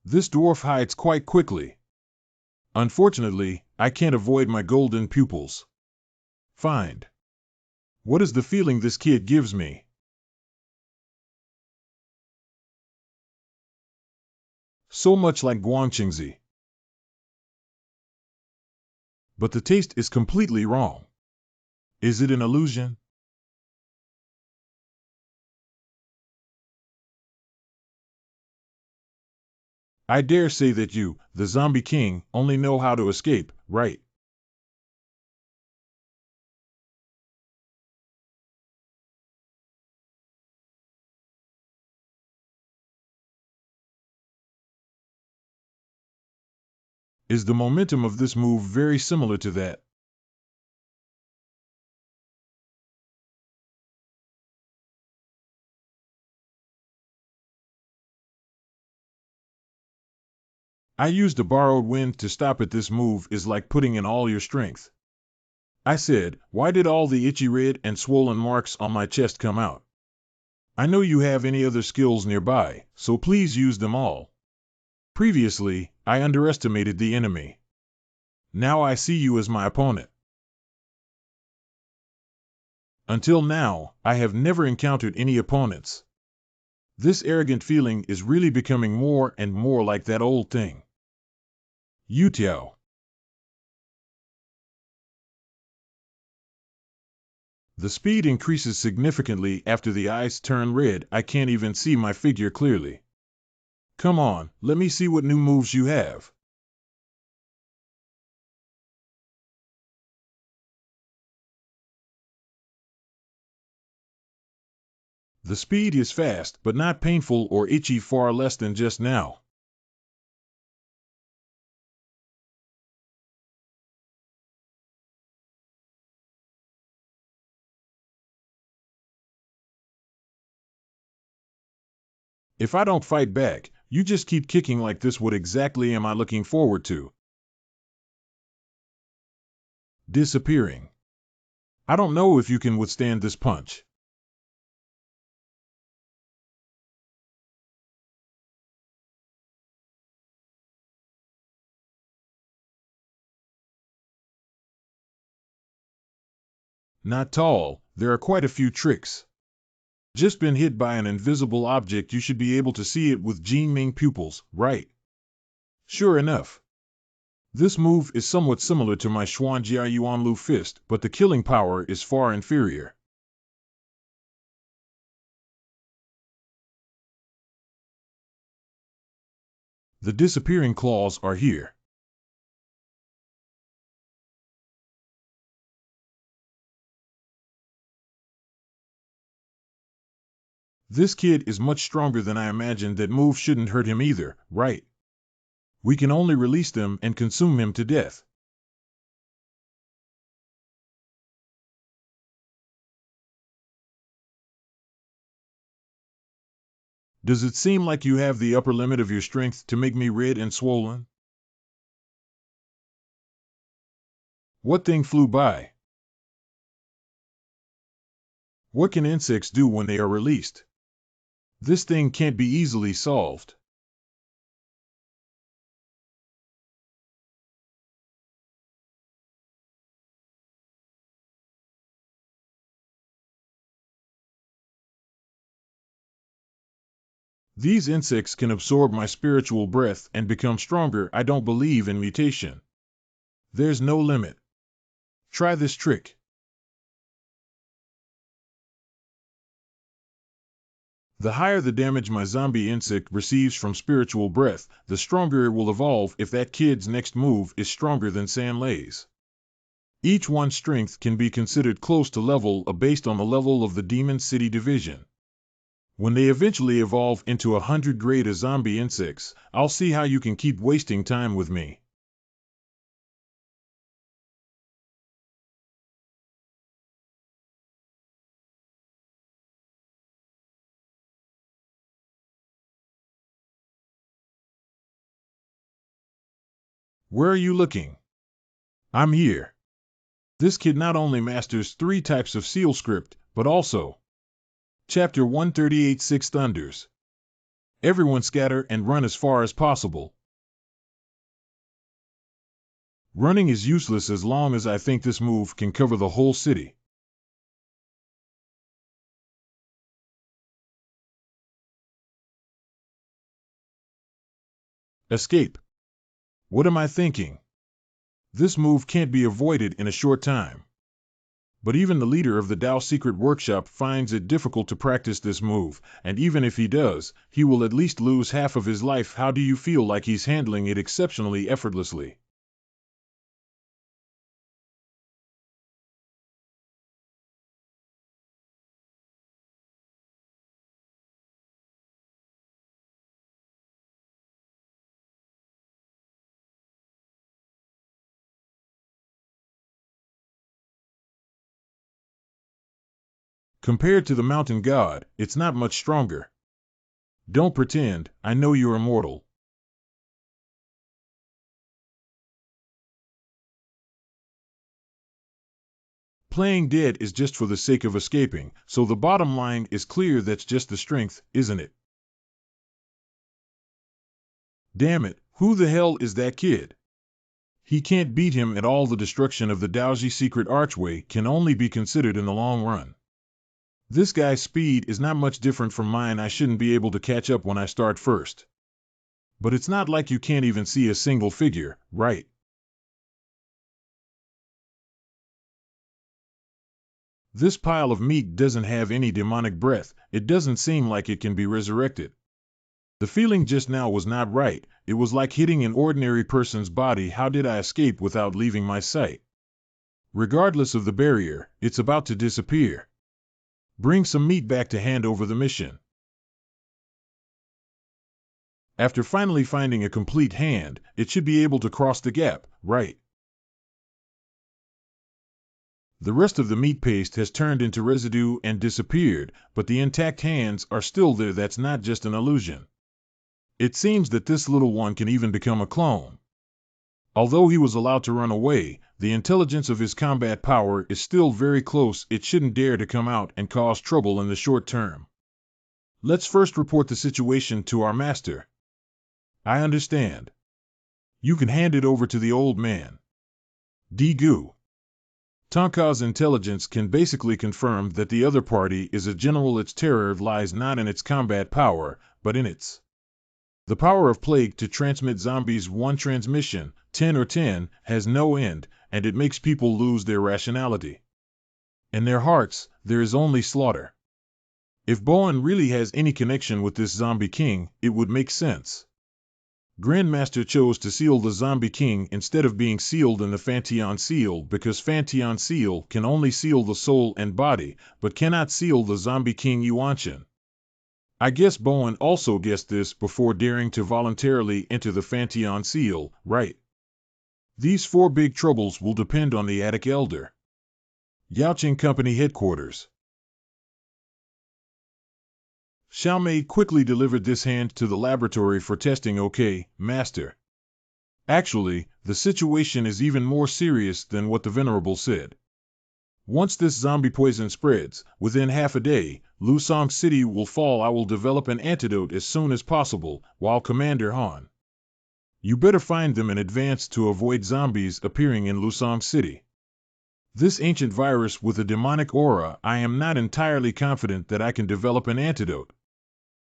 [SPEAKER 1] This dwarf hides quite quickly. Unfortunately, I can't avoid my golden pupils. Find. What is the feeling this kid gives me? So much like guangqingzi. But the taste is completely wrong. Is it an illusion? I dare say that you, the zombie king, only know how to escape, right? Is the momentum of this move very similar to that? I used a borrowed wind to stop it. This move is like putting in all your strength. I said, why did all the itchy red and swollen marks on my chest come out? I know you have any other skills nearby, so please use them all. Previously, I underestimated the enemy. Now I see you as my opponent. Until now, I have never encountered any opponents. This arrogant feeling is really becoming more and more like that old thing. Yutiao. The speed increases significantly after the eyes turn red. I can't even see my figure clearly. Come on, let me see what new moves you have. The speed is fast, but not painful or itchy, far less than just now. If I don't fight back, you just keep kicking like this. What exactly am I looking forward to? Disappearing. I don't know if you can withstand this punch. Not tall, there are quite a few tricks. Just been hit by an invisible object. You should be able to see it with Jinming pupils, right? Sure enough. This move is somewhat similar to my Xuanjia Yuanlu fist, but the killing power is far inferior. The disappearing claws are here. This kid is much stronger than I imagined. That move shouldn't hurt him either, right? We can only release them and consume him to death. Does it seem like you have the upper limit of your strength to make me red and swollen? What thing flew by? What can insects do when they are released? This thing can't be easily solved. These insects can absorb my spiritual breath and become stronger. I don't believe in mutation. There's no limit. Try this trick. The higher the damage my zombie insect receives from spiritual breath, the stronger it will evolve if that kid's next move is stronger than Sanlei's. Each one's strength can be considered close to level A based on the level of the Demon City division. When they eventually evolve into 100 grade zombie insects, I'll see how you can keep wasting time with me. Where are you looking? I'm here. This kid not only masters 3 types of seal script, but also Chapter 138 Six Thunders. Everyone scatter and run as far as possible. Running is useless as long as I think this move can cover the whole city. Escape. What am I thinking? This move can't be avoided in a short time. But even the leader of the Dao Secret Workshop finds it difficult to practice this move, and even if he does, he will at least lose half of his life. How do you feel like he's handling it exceptionally effortlessly? Compared to the mountain god, it's not much stronger. Don't pretend, I know you're immortal. Playing dead is just for the sake of escaping, so the bottom line is clear, that's just the strength, isn't it? Damn it, who the hell is that kid? He can't beat him at all. The destruction of the Daoji secret archway can only be considered in the long run. This guy's speed is not much different from mine. I shouldn't be able to catch up when I start first. But it's not like you can't even see a single figure, right? This pile of meat doesn't have any demonic breath. It doesn't seem like it can be resurrected. The feeling just now was not right. It was like hitting an ordinary person's body. How did I escape without leaving my sight? Regardless of the barrier, it's about to disappear. Bring some meat back to hand over the mission. After finally finding a complete hand, it should be able to cross the gap, right? The rest of the meat paste has turned into residue and disappeared, but the intact hands are still there. That's not just an illusion. It seems that this little one can even become a clone. Although he was allowed to run away, the intelligence of his combat power is still very close. It shouldn't dare to come out and cause trouble in the short term. Let's first report the situation to our master. I understand. You can hand it over to the old man. Digu. Tonka's intelligence can basically confirm that the other party is a general. Its terror lies not in its combat power, but in its the power of plague to transmit zombies. One transmission, 10 or 10, has no end, and it makes people lose their rationality. In their hearts, there is only slaughter. If Bowen really has any connection with this zombie king, it would make sense. Grandmaster chose to seal the zombie king instead of being sealed in the Fanteon seal because Fanteon seal can only seal the soul and body, but cannot seal the zombie king Yuanshan. I guess Bowen also guessed this before daring to voluntarily enter the Fanteon seal, right? These 4 big troubles will depend on the Attic Elder. Yaoqing Company Headquarters. Xiaomei quickly delivered this hand to the laboratory for testing. Okay, master. Actually, the situation is even more serious than what the Venerable said. Once this zombie poison spreads, within half a day, Lusong City will fall. I will develop an antidote as soon as possible, while Commander Han. You better find them in advance to avoid zombies appearing in Lusong City. This ancient virus with a demonic aura, I am not entirely confident that I can develop an antidote.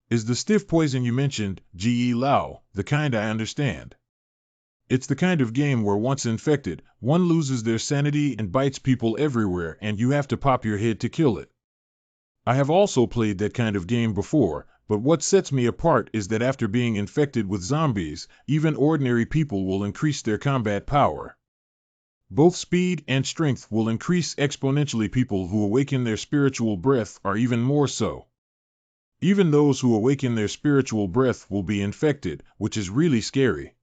[SPEAKER 1] Is the stiff poison you mentioned, Ji Lao, the kind I understand? It's the kind of game where once infected, one loses their sanity and bites people everywhere, and you have to pop your head to kill it. I have also played that kind of game before, but what sets me apart is that after being infected with zombies, even ordinary people will increase their combat power. Both speed and strength will increase exponentially. People who awaken their spiritual breath are even more so. Even those who awaken their spiritual breath will be infected, which is really scary.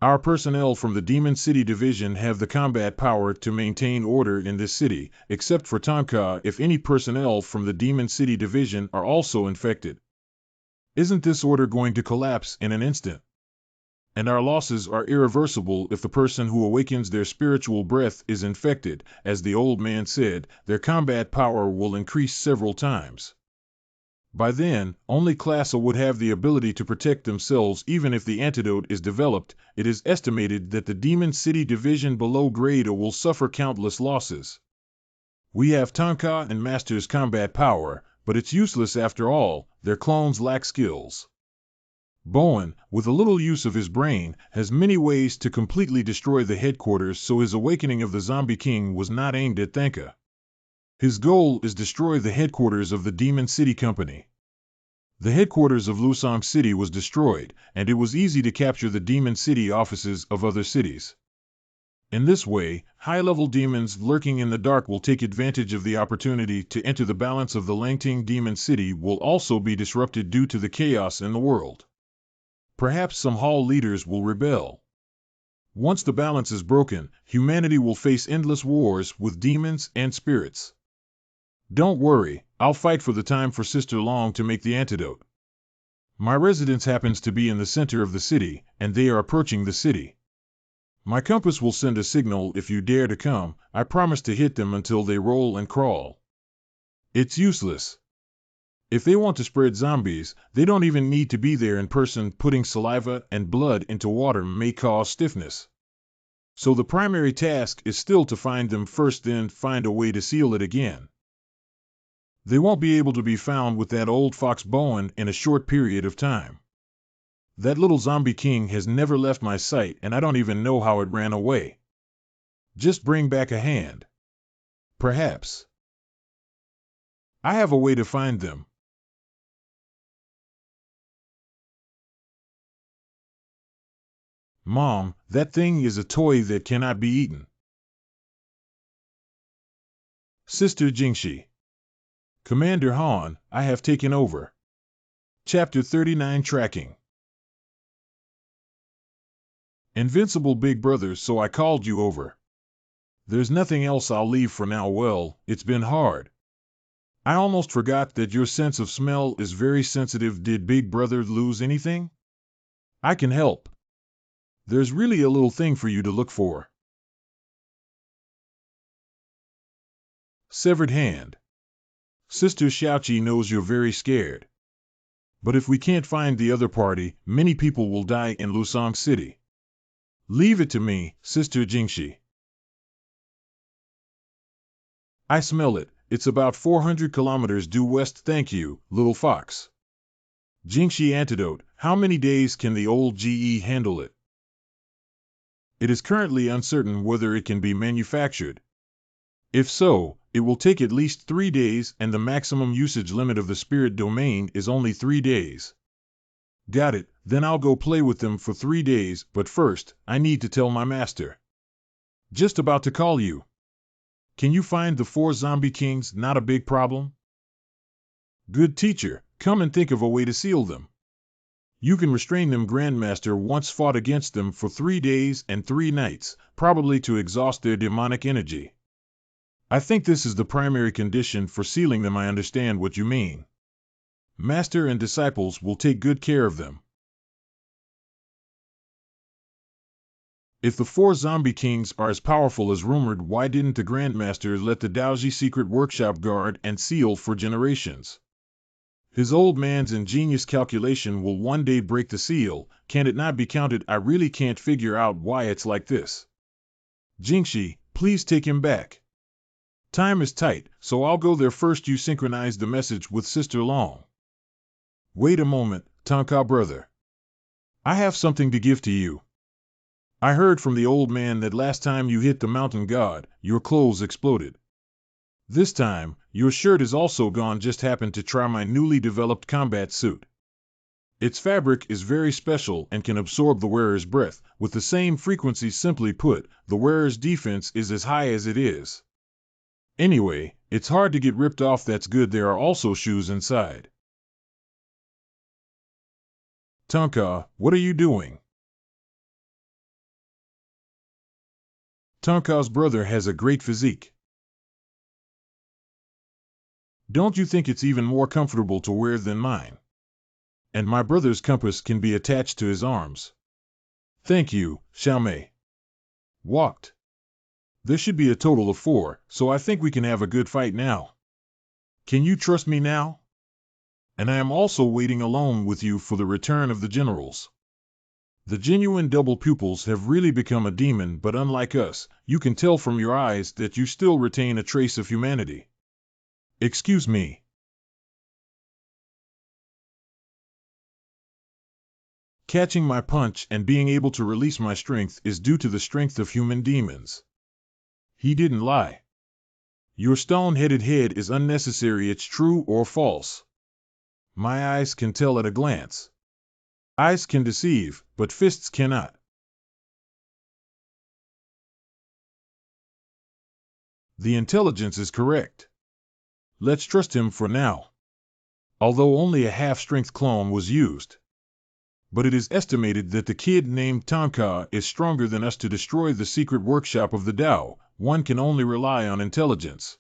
[SPEAKER 1] Our personnel from the Demon City Division have the combat power to maintain order in this city, except for Tonka if any personnel from the Demon City Division are also infected. Isn't this order going to collapse in an instant? And our losses are irreversible if the person who awakens their spiritual breath is infected. As the old man said, their combat power will increase several times. By then, only Class A would have the ability to protect themselves. Even if the antidote is developed, it is estimated that the Demon City Division below Grade A will suffer countless losses. We have Tonka and Master's combat power, but it's useless after all. Their clones lack skills. Bowen, with a little use of his brain, has many ways to completely destroy the headquarters, so his awakening of the Zombie King was not aimed at Thanka. His goal is destroy the headquarters of the Demon City Company. The headquarters of Lusong City was destroyed, and it was easy to capture the Demon City offices of other cities. In this way, high-level demons lurking in the dark will take advantage of the opportunity to enter the balance of the Langting Demon City will also be disrupted due to the chaos in the world. Perhaps some hall leaders will rebel. Once the balance is broken, humanity will face endless wars with demons and spirits. Don't worry, I'll fight for the time for Sister Long to make the antidote. My residence happens to be in the center of the city, and they are approaching the city. My compass will send a signal if you dare to come. I promise to hit them until they roll and crawl. It's useless. If they want to spread zombies, they don't even need to be there in person. Putting saliva and blood into water may cause stiffness. So the primary task is still to find them first, then find a way to seal it again. They won't be able to be found with that old fox Bowen in a short period of time. That little zombie king has never left my sight, and I don't even know how it ran away. Just bring back a hand. Perhaps. I have a way to find them. Mom, that thing is a toy that cannot be eaten. Sister Jingshi. Commander Han, I have taken over. Chapter 39 Tracking. Invincible big brother, so I called you over. There's nothing else. I'll leave for now. Well, it's been hard. I almost forgot that your sense of smell is very sensitive. Did big brother lose anything? I can help. There's really a little thing for you to look for. Severed hand. Sister Xiaoqi knows you're very scared. But if we can't find the other party, many people will die in Lusong City. Leave it to me, Sister Jingshi. I smell it. It's about 400 kilometers due west. Thank you, little fox. Jingshi antidote. How many days can the old GE handle it? It is currently uncertain whether it can be manufactured. If so, it will take at least 3 days, and the maximum usage limit of the spirit domain is only 3 days. Got it, then I'll go play with them for 3 days, but first, I need to tell my master. Just about to call you. Can you find the 4 zombie kings? Not a big problem. Good teacher, come and think of a way to seal them. You can restrain them. Grandmaster once fought against them for 3 days and 3 nights, probably to exhaust their demonic energy. I think this is the primary condition for sealing them. I understand what you mean. Master and disciples will take good care of them. If the 4 zombie kings are as powerful as rumored, why didn't the Grandmaster let the Daoji secret workshop guard and seal for generations? His old man's ingenious calculation will one day break the seal. Can it not be counted? I really can't figure out why it's like this. Jingshi, please take him back. Time is tight, so I'll go there first. You synchronize the message with Sister Long. Wait a moment, Tonka brother. I have something to give to you. I heard from the old man that last time you hit the mountain god, your clothes exploded. This time, Your shirt is also gone. Just happened to try my newly developed combat suit. Its fabric is very special and can absorb the wearer's breath with the same frequency. Simply put, the wearer's defense is as high as it is. Anyway, it's hard to get ripped off. That's good. There are also shoes inside. Tonka, what are you doing? Tonka's brother has a great physique. Don't you think it's even more comfortable to wear than mine? And my brother's compass can be attached to his arms. Thank you, Xiaomei. Walked. There should be a total of 4, so I think we can have a good fight now. Can you trust me now? And I am also waiting alone with you for the return of the generals. The genuine double pupils have really become a demon, but unlike us, you can tell from your eyes that you still retain a trace of humanity. Excuse me. Catching my punch and being able to release my strength is due to the strength of human demons. He didn't lie. Your stone-headed head is unnecessary. It's true or false. My eyes can tell at a glance. Eyes can deceive, but fists cannot. The intelligence is correct. Let's trust him for now. Although only a half-strength clone was used. But it is estimated that the kid named Tonka is stronger than us. To destroy the secret workshop of the Tao, one can only rely on intelligence.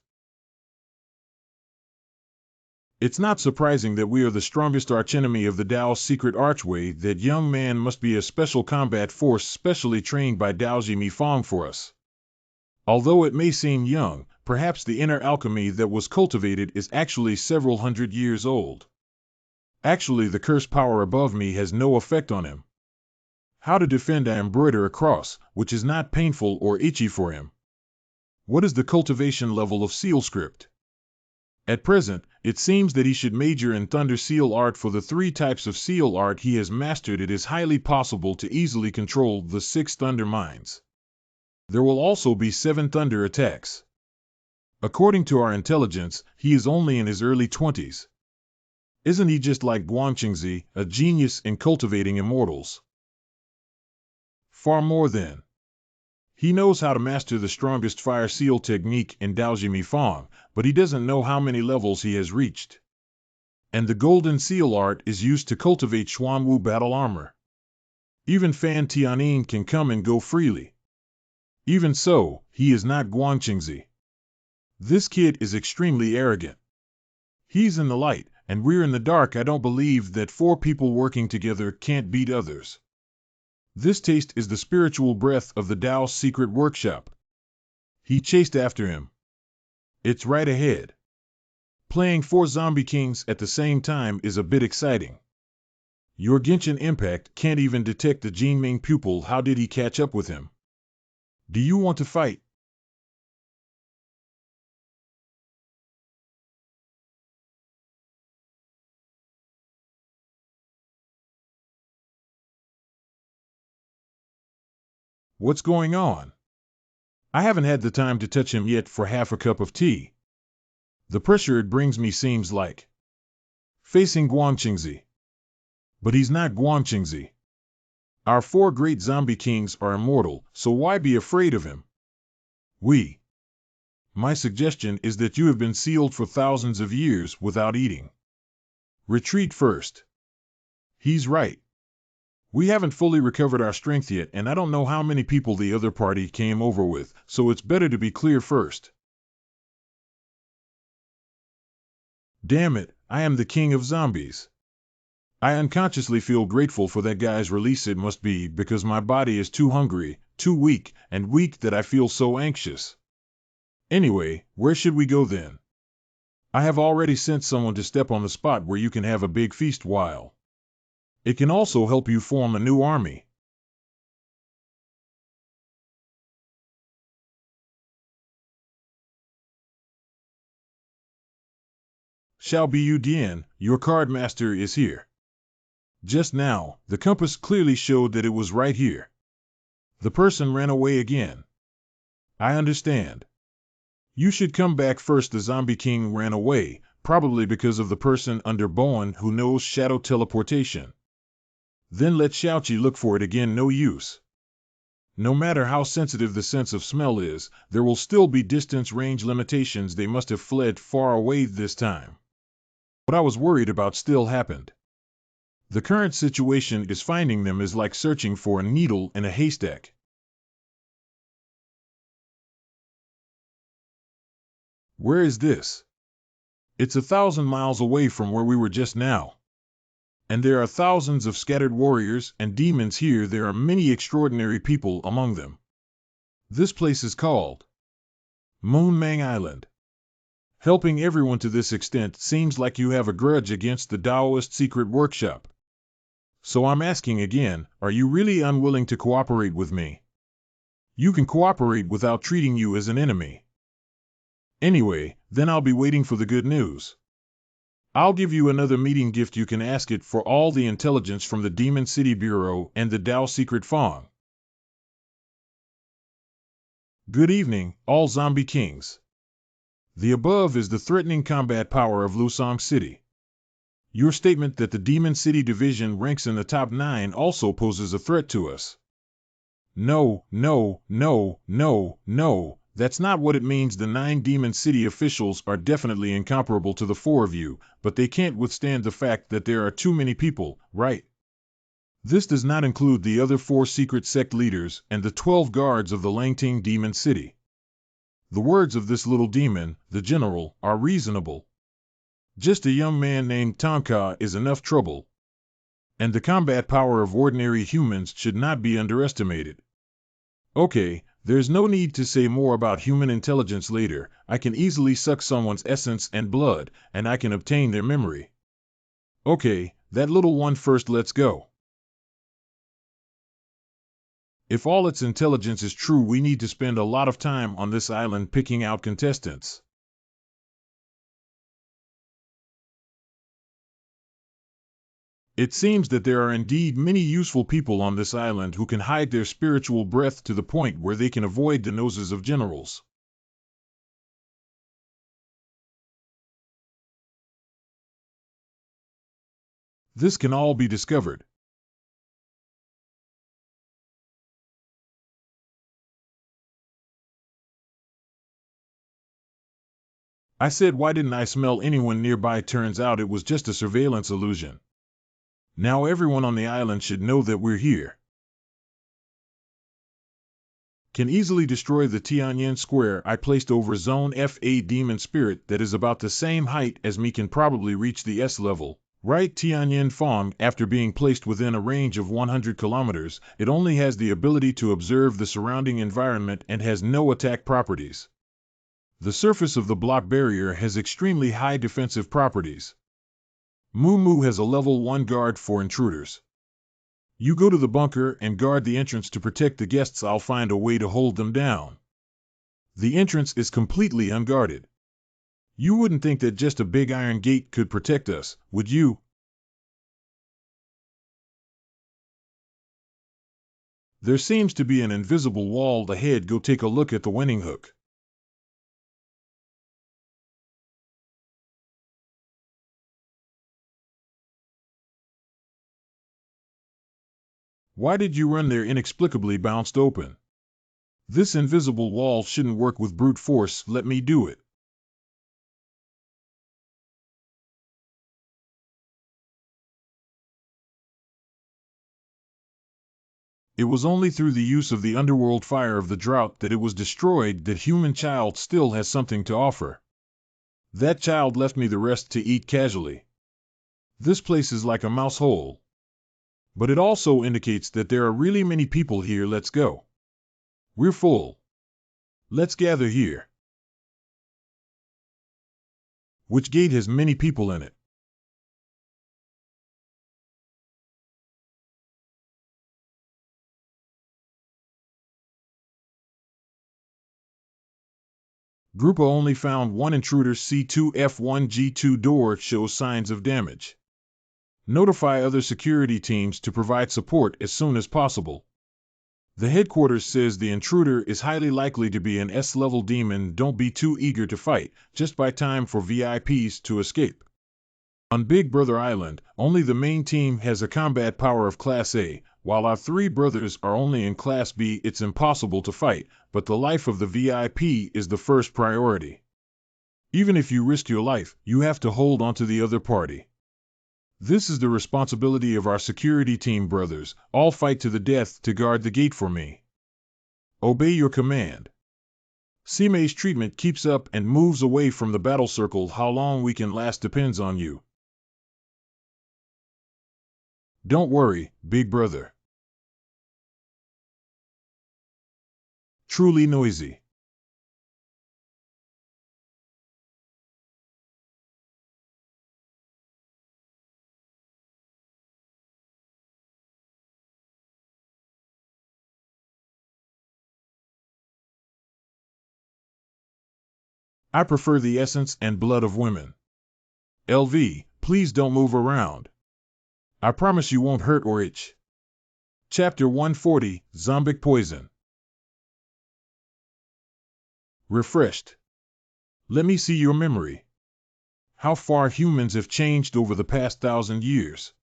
[SPEAKER 1] It's not surprising that we are the strongest archenemy of the Tao's secret archway. That young man must be a special combat force specially trained by Daoji Mifang for us. Although it may seem young, perhaps the inner alchemy that was cultivated is actually several hundred years old. Actually, the curse power above me has no effect on him. How to defend? I embroider a cross, which is not painful or itchy for him. What is the cultivation level of seal script? At present, it seems that he should major in thunder seal art. For the 3 types of seal art he has mastered, it is highly possible to easily control the 6 thunder mines. There will also be 7 thunder attacks. According to our intelligence, he is only in his early 20s. Isn't he just like Guangqingzi, a genius in cultivating immortals? Far more than. He knows how to master the strongest fire seal technique in Daoji Mifang, but he doesn't know how many levels he has reached. And the golden seal art is used to cultivate Xuanwu battle armor. Even Fan Tianin can come and go freely. Even so, he is not Guangqingzi. This kid is extremely arrogant. He's in the light, and we're in the dark. I don't believe that 4 people working together can't beat others. This taste is the spiritual breath of the Tao's secret workshop. He chased after him. It's right ahead. Playing 4 zombie kings at the same time is a bit exciting. Your Genshin Impact can't even detect the Jinming pupil. How did he catch up with him? Do you want to fight? What's going on? I haven't had the time to touch him yet for half a cup of tea. The pressure it brings me seems like facing Guangqingzi. But he's not Guangqingzi. Our 4 great zombie kings are immortal, so why be afraid of him? My suggestion is that you have been sealed for thousands of years without eating. Retreat first. He's right. We haven't fully recovered our strength yet, and I don't know how many people the other party came over with, so it's better to be clear first. Damn it, I am the king of zombies. I unconsciously feel grateful for that guy's release. It must be because my body is too hungry, too weak, and weak that I feel so anxious. Anyway, where should we go then? I have already sent someone to step on the spot where you can have a big feast while. It can also help you form a new army. Xiao Biudian, your card master is here. Just now, the compass clearly showed that it was right here. The person ran away again. I understand. You should come back first. The Zombie King ran away, probably because of the person under Bowen who knows shadow teleportation. Then let Xiaoqi look for it again. No use. No matter how sensitive the sense of smell is, there will still be distance range limitations. They must have fled far away this time. What I was worried about still happened. The current situation is finding them is like searching for a needle in a haystack. Where is this? It's 1,000 miles away from where we were just now. And there are thousands of scattered warriors and demons here. There are many extraordinary people among them. This place is called Moon Mang Island. Helping everyone to this extent seems like you have a grudge against the Taoist secret workshop. So I'm asking again, are you really unwilling to cooperate with me? You can cooperate without treating you as an enemy. Anyway, then I'll be waiting for the good news. I'll give you another meeting gift. You can ask it for all the intelligence from the Demon City Bureau and the Dao Secret Fong. Good evening, all zombie kings. The above is the threatening combat power of Lusong City. Your statement that the Demon City Division ranks in the top 9 also poses a threat to us. No, no, no, no, no. That's not what it means. The 9 Demon City officials are definitely incomparable to the 4 of you, but they can't withstand the fact that there are too many people, right? This does not include the other 4 secret sect leaders and the 12 guards of the Langting Demon City. The words of this little demon, the general, are reasonable. Just a young man named Tonka is enough trouble. And the combat power of ordinary humans should not be underestimated. Okay, there's no need to say more about human intelligence later. I can easily suck someone's essence and blood, and I can obtain their memory. Okay, that little one first. Let's go. If all its intelligence is true, we need to spend a lot of time on this island picking out contestants. It seems that there are indeed many useful people on this island who can hide their spiritual breath to the point where they can avoid the noses of generals. This can all be discovered. I said, why didn't I smell anyone nearby? Turns out it was just a surveillance illusion. Now everyone on the island should know that we're here. Can easily destroy the Tianyan square I placed over Zone F. A demon spirit that is about the same height as me can probably reach the S level. Right, Tianyan Fong, after being placed within a range of 100 kilometers, it only has the ability to observe the surrounding environment and has no attack properties. The surface of the block barrier has extremely high defensive properties. Moo Moo has a level 1 guard for intruders. You go to the bunker and guard the entrance to protect the guests. I'll find a way to hold them down. The entrance is completely unguarded. You wouldn't think that just a big iron gate could protect us, would you? There seems to be an invisible wall ahead. Go take a look at the winning hook. Why did you run there? Inexplicably bounced open. This invisible wall shouldn't work with brute force. Let me do it. It was only through the use of the underworld fire of the drought that it was destroyed. That human child still has something to offer. That child left me the rest to eat casually. This place is like a mouse hole. But it also indicates that there are really many people here. Let's go. We're full. Let's gather here. Which gate has many people in it? Group only found 1 intruder. C2F1G2 door shows signs of damage. Notify other security teams to provide support as soon as possible. The headquarters says the intruder is highly likely to be an S-level demon. Don't be too eager to fight, just buy time for VIPs to escape. On Big Brother Island, only the main team has a combat power of Class A, while our three brothers are only in Class B. It's impossible to fight, but the life of the VIP is the first priority. Even if you risk your life, you have to hold on to the other party. This is the responsibility of our security team, brothers. All fight to the death to guard the gate for me. Obey your command. Sime's treatment keeps up and moves away from the battle circle. How long we can last depends on you. Don't worry, Big Brother. Truly noisy. I prefer the essence and blood of women. LV, please don't move around. I promise you won't hurt or itch. Chapter 140, Zombic Poison. Refreshed. Let me see your memory. How far humans have changed over the past 1,000 years.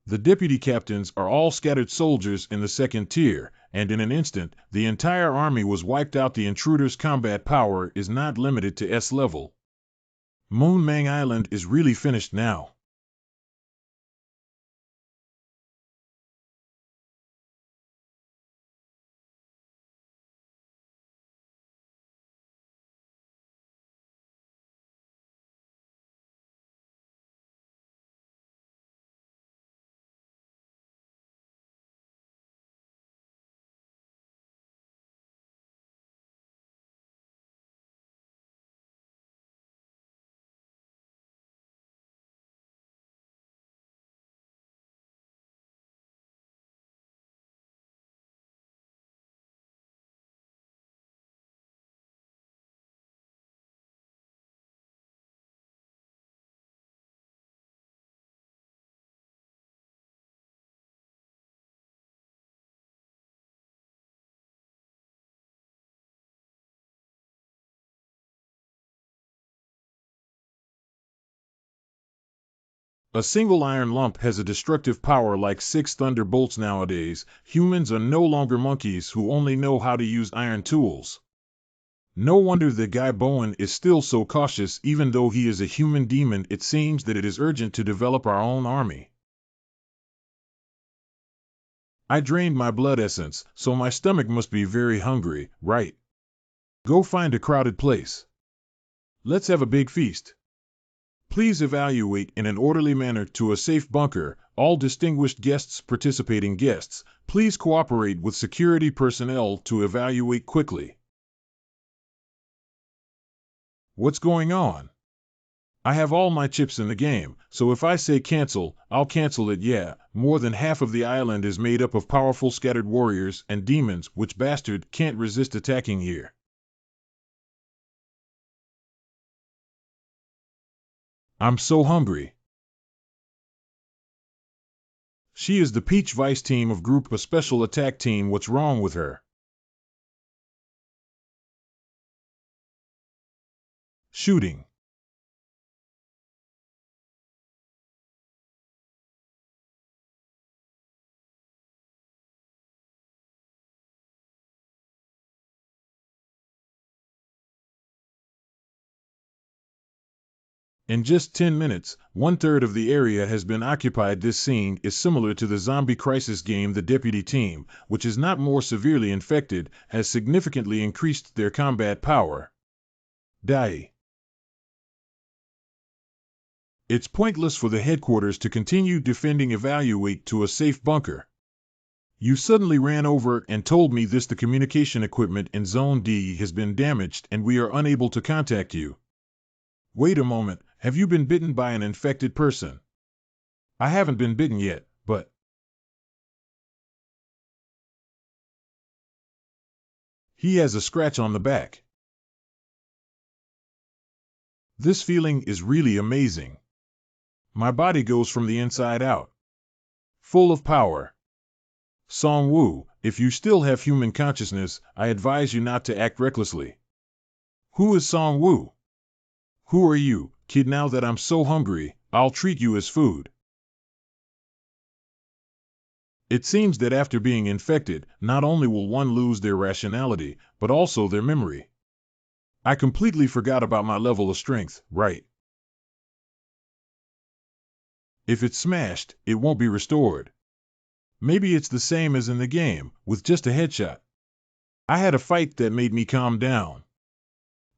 [SPEAKER 1] The deputy captains are all scattered soldiers in the second tier, and in an instant, the entire army was wiped out. The intruder's combat power is not limited to S level. Moon Mang Island is really finished now. A single iron lump has a destructive power like 6 thunderbolts. Nowadays, humans are no longer monkeys who only know how to use iron tools. No wonder the guy Bowen is still so cautious. Even though he is a human demon, it seems that it is urgent to develop our own army. I drained my blood essence, so my stomach must be very hungry, right? Go find a crowded place. Let's have a big feast. Please evaluate in an orderly manner to a safe bunker. All distinguished guests, participating guests, please cooperate with security personnel to evaluate quickly. What's going on? I have all my chips in the game, so if I say cancel, I'll cancel it. Yeah, more than half of the island is made up of powerful scattered warriors and demons. Which bastard can't resist attacking here? I'm so hungry. She is the Peach Vice team of Group, a special attack team. What's wrong with her? Shooting. In just 10 minutes, 1/3 of the area has been occupied. This scene is similar to the zombie crisis game. The deputy team, which is not more severely infected, has significantly increased their combat power. Die. It's pointless for the headquarters to continue defending. Evaluate to a safe bunker. You suddenly ran over and told me this. The communication equipment in Zone D has been damaged and we are unable to contact you. Wait a moment, have you been bitten by an infected person? I haven't been bitten yet, but He has a scratch on the back. This feeling is really amazing. My body goes from the inside out. Full of power. Song Woo, if you still have human consciousness, I advise you not to act recklessly. Who is Song Woo? Who are you, kid? Now that I'm so hungry, I'll treat you as food. It seems that after being infected, not only will one lose their rationality, but also their memory. I completely forgot about my level of strength, right? If it's smashed, it won't be restored. Maybe it's the same as in the game, with just a headshot. I had a fight that made me calm down.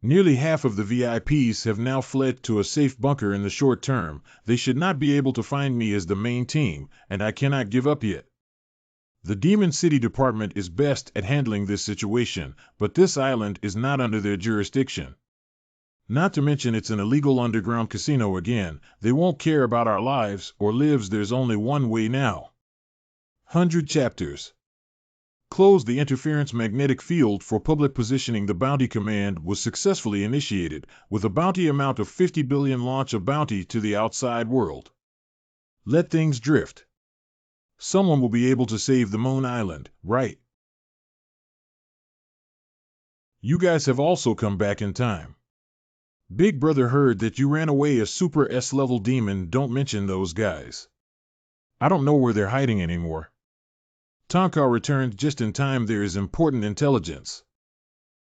[SPEAKER 1] Nearly half of the VIPs have now fled to a safe bunker in the short term. They should not be able to find me as the main team, and I cannot give up yet. The Demon City Department is best at handling this situation, but this island is not under their jurisdiction. Not to mention it's an illegal underground casino again. They won't care about our lives or lives. There's only one way now. 100 chapters. Close the interference magnetic field for public positioning. The bounty command was successfully initiated, with a bounty amount of 50 billion. Launch a bounty to the outside world. Let things drift. Someone will be able to save the Moon Island, right? You guys have also come back in time. Big Brother heard that you ran away a super S-level demon. Don't mention those guys. I don't know where they're hiding anymore. Tonka returned just in time. There is important intelligence.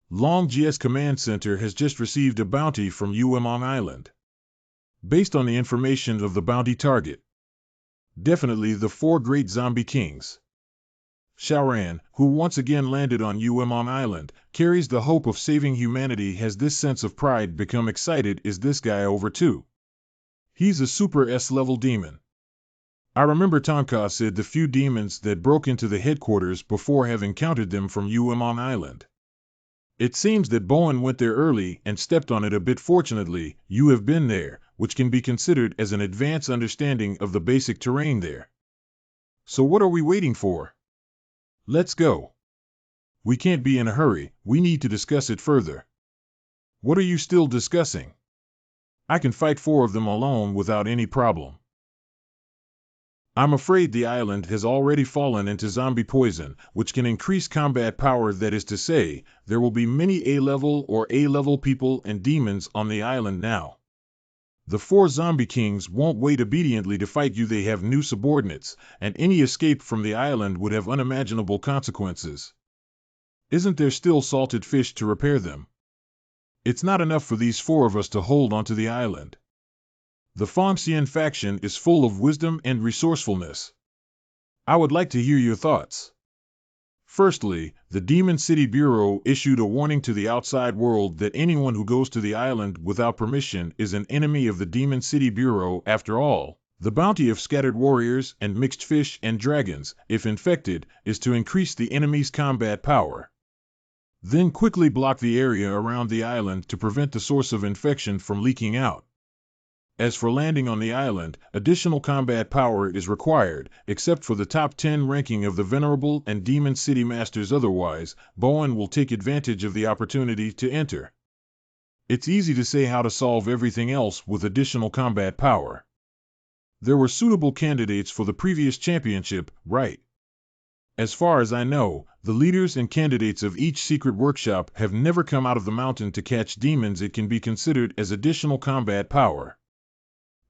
[SPEAKER 1] Long GS Command Center has just received a bounty from Uemong Island. Based on the information of the bounty target. Definitely the 4 great zombie kings. Shaoran, who once again landed on Uemong Island, carries the hope of saving humanity. Has this sense of pride become excited? Is this guy over too? He's a super S-level demon. I remember Tonka said the few demons that broke into the headquarters before have encountered them from Uemong Island. It seems that Bowen went there early and stepped on it a bit. Fortunately, you have been there, which can be considered as an advanced understanding of the basic terrain there. So what are we waiting for? Let's go. We can't be in a hurry. We need to discuss it further. What are you still discussing? I can fight 4 of them alone without any problem. I'm afraid the island has already fallen into zombie poison, which can increase combat power. That is to say, there will be many A-level or A-level people and demons on the island now. The 4 zombie kings won't wait obediently to fight you. They have new subordinates, and any escape from the island would have unimaginable consequences. Isn't there still salted fish to repair them? It's not enough for these 4 of us to hold onto the island. The Fongxian faction is full of wisdom and resourcefulness. I would like to hear your thoughts. Firstly, the Demon City Bureau issued a warning to the outside world that anyone who goes to the island without permission is an enemy of the Demon City Bureau. After all, the bounty of scattered warriors and mixed fish and dragons, if infected, is to increase the enemy's combat power. Then quickly block the area around the island to prevent the source of infection from leaking out. As for landing on the island, additional combat power is required, except for the top 10 ranking of the Venerable and Demon City Masters. Otherwise, Bowen will take advantage of the opportunity to enter. It's easy to say how to solve everything else with additional combat power. There were suitable candidates for the previous championship, right? As far as I know, the leaders and candidates of each secret workshop have never come out of the mountain to catch demons. It can be considered as additional combat power.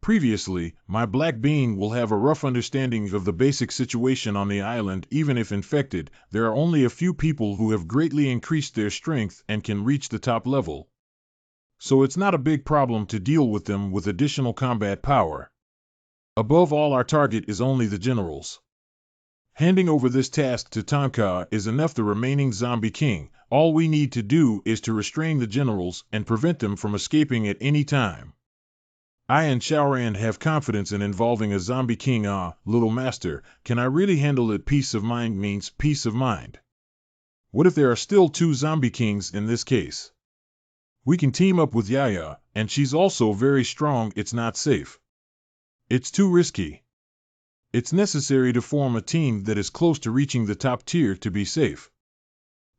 [SPEAKER 1] Previously, my black being will have a rough understanding of the basic situation on the island. Even if infected, there are only a few people who have greatly increased their strength and can reach the top level. So it's not a big problem to deal with them with additional combat power. Above all, our target is only the generals. Handing over this task to Tonka is enough. The remaining zombie king, all we need to do is to restrain the generals and prevent them from escaping at any time. I and Shaoran have confidence in involving a zombie king. Little master, can I really handle it? Peace of mind means peace of mind. What if there are still 2 zombie kings in this case? We can team up with Yaya, and she's also very strong. It's not safe. It's too risky. It's necessary to form a team that is close to reaching the top tier to be safe.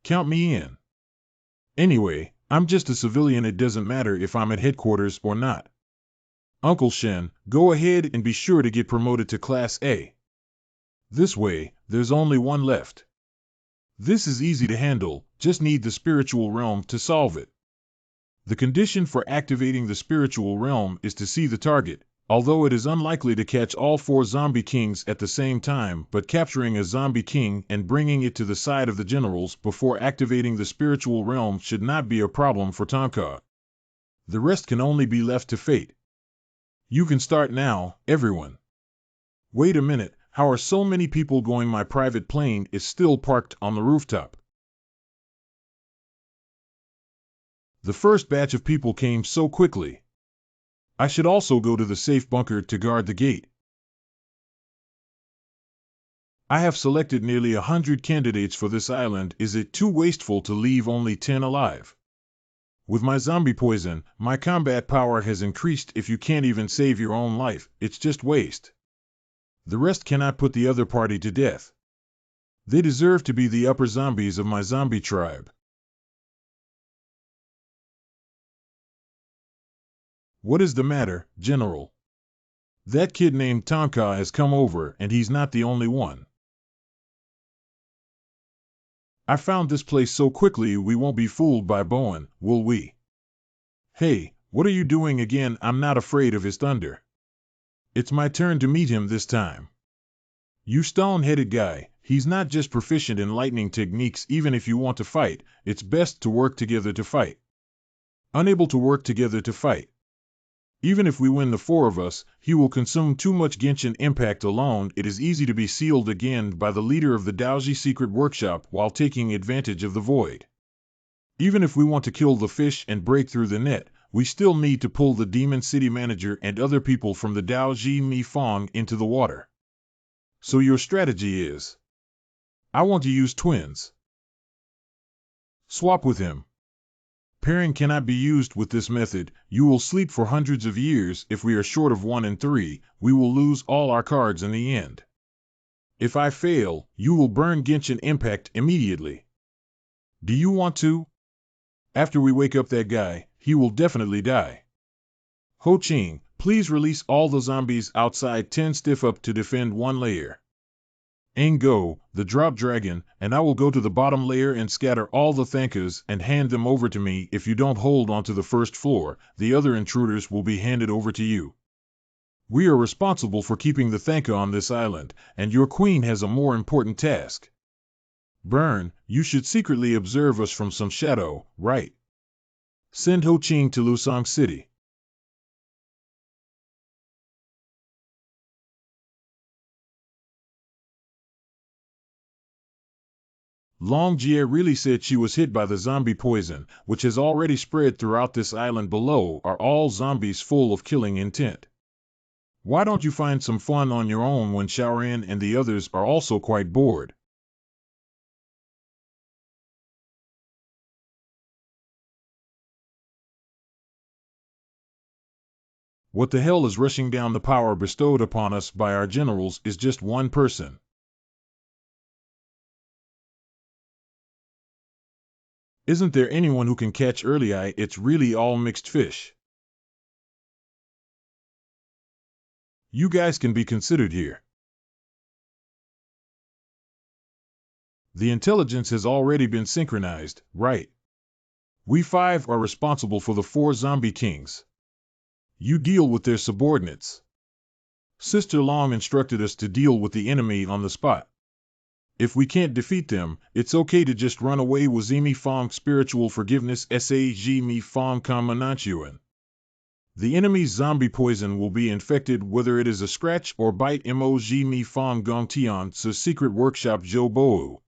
[SPEAKER 1] Count me in. Anyway, I'm just a civilian. It doesn't matter if I'm at headquarters or not. Uncle Shen, go ahead and be sure to get promoted to Class A. This way, there's only one left. This is easy to handle, just need the spiritual realm to solve it. The condition for activating the spiritual realm is to see the target, although it is unlikely to catch all 4 zombie kings at the same time, but capturing a zombie king and bringing it to the side of the generals before activating the spiritual realm should not be a problem for Tonka. The rest can only be left to fate. You can start now, everyone. Wait a minute, how are so many people going? My private plane is still parked on the rooftop. The first batch of people came so quickly. I should also go to the safe bunker to guard the gate. I have selected nearly 100 candidates for this island. Is it too wasteful to leave only 10 alive? With my zombie poison, my combat power has increased. If you can't even save your own life, it's just waste. The rest cannot put the other party to death. They deserve to be the upper zombies of my zombie tribe. What is the matter, General? That kid named Tonka has come over, and he's not the only one. I found this place so quickly we won't be fooled by Bowen, will we? Hey, what are you doing again? I'm not afraid of his thunder. It's my turn to meet him this time. You stone-headed guy, he's not just proficient in lightning techniques. Even if you want to fight, it's best to work together to fight. Unable to work together to fight. Even if we win the 4 of us, he will consume too much Genshin impact alone. It is easy to be sealed again by the leader of the Daoji secret workshop while taking advantage of the void. Even if we want to kill the fish and break through the net, we still need to pull the demon city manager and other people from the Daoji Mi Fong into the water. So your strategy is, I want to use twins. Swap with him. Pairing cannot be used with this method. You will sleep for hundreds of years. If we are short of 1 and 3, we will lose all our cards in the end. If I fail, you will burn Genshin impact immediately. Do you want to? After we wake up that guy, he will definitely die. Ho Ching, please release all the zombies outside. 10 stiff up to defend 1 layer. Go, the drop dragon, and I will go to the bottom layer and scatter all the Thankas and hand them over to me. If you don't hold onto the first floor, the other intruders will be handed over to you. We are responsible for keeping the Thanka on this island, and your queen has a more important task. Burn, you should secretly observe us from some shadow, right? Send Ho Ching to Lusong City. Long Jie really said she was hit by the zombie poison, which has already spread throughout this island. Below are all zombies full of killing intent. Why don't you find some fun on your own when Shaoran and the others are also quite bored? What the hell is rushing down? The power bestowed upon us by our generals is just one person. Isn't there anyone who can catch early eye? It's really all mixed fish. You guys can be considered here. The intelligence has already been synchronized, right? We 5 are responsible for the 4 zombie kings. You deal with their subordinates. Sister Long instructed us to deal with the enemy on the spot. If we can't defeat them, it's okay to just run away. Wazimi Fong spiritual forgiveness Sag Mi Fong Kamananchuan. The enemy's zombie poison will be infected whether it is a scratch or bite. Moj Mi Fong Gong Tian Sa secret workshop Jo Bou.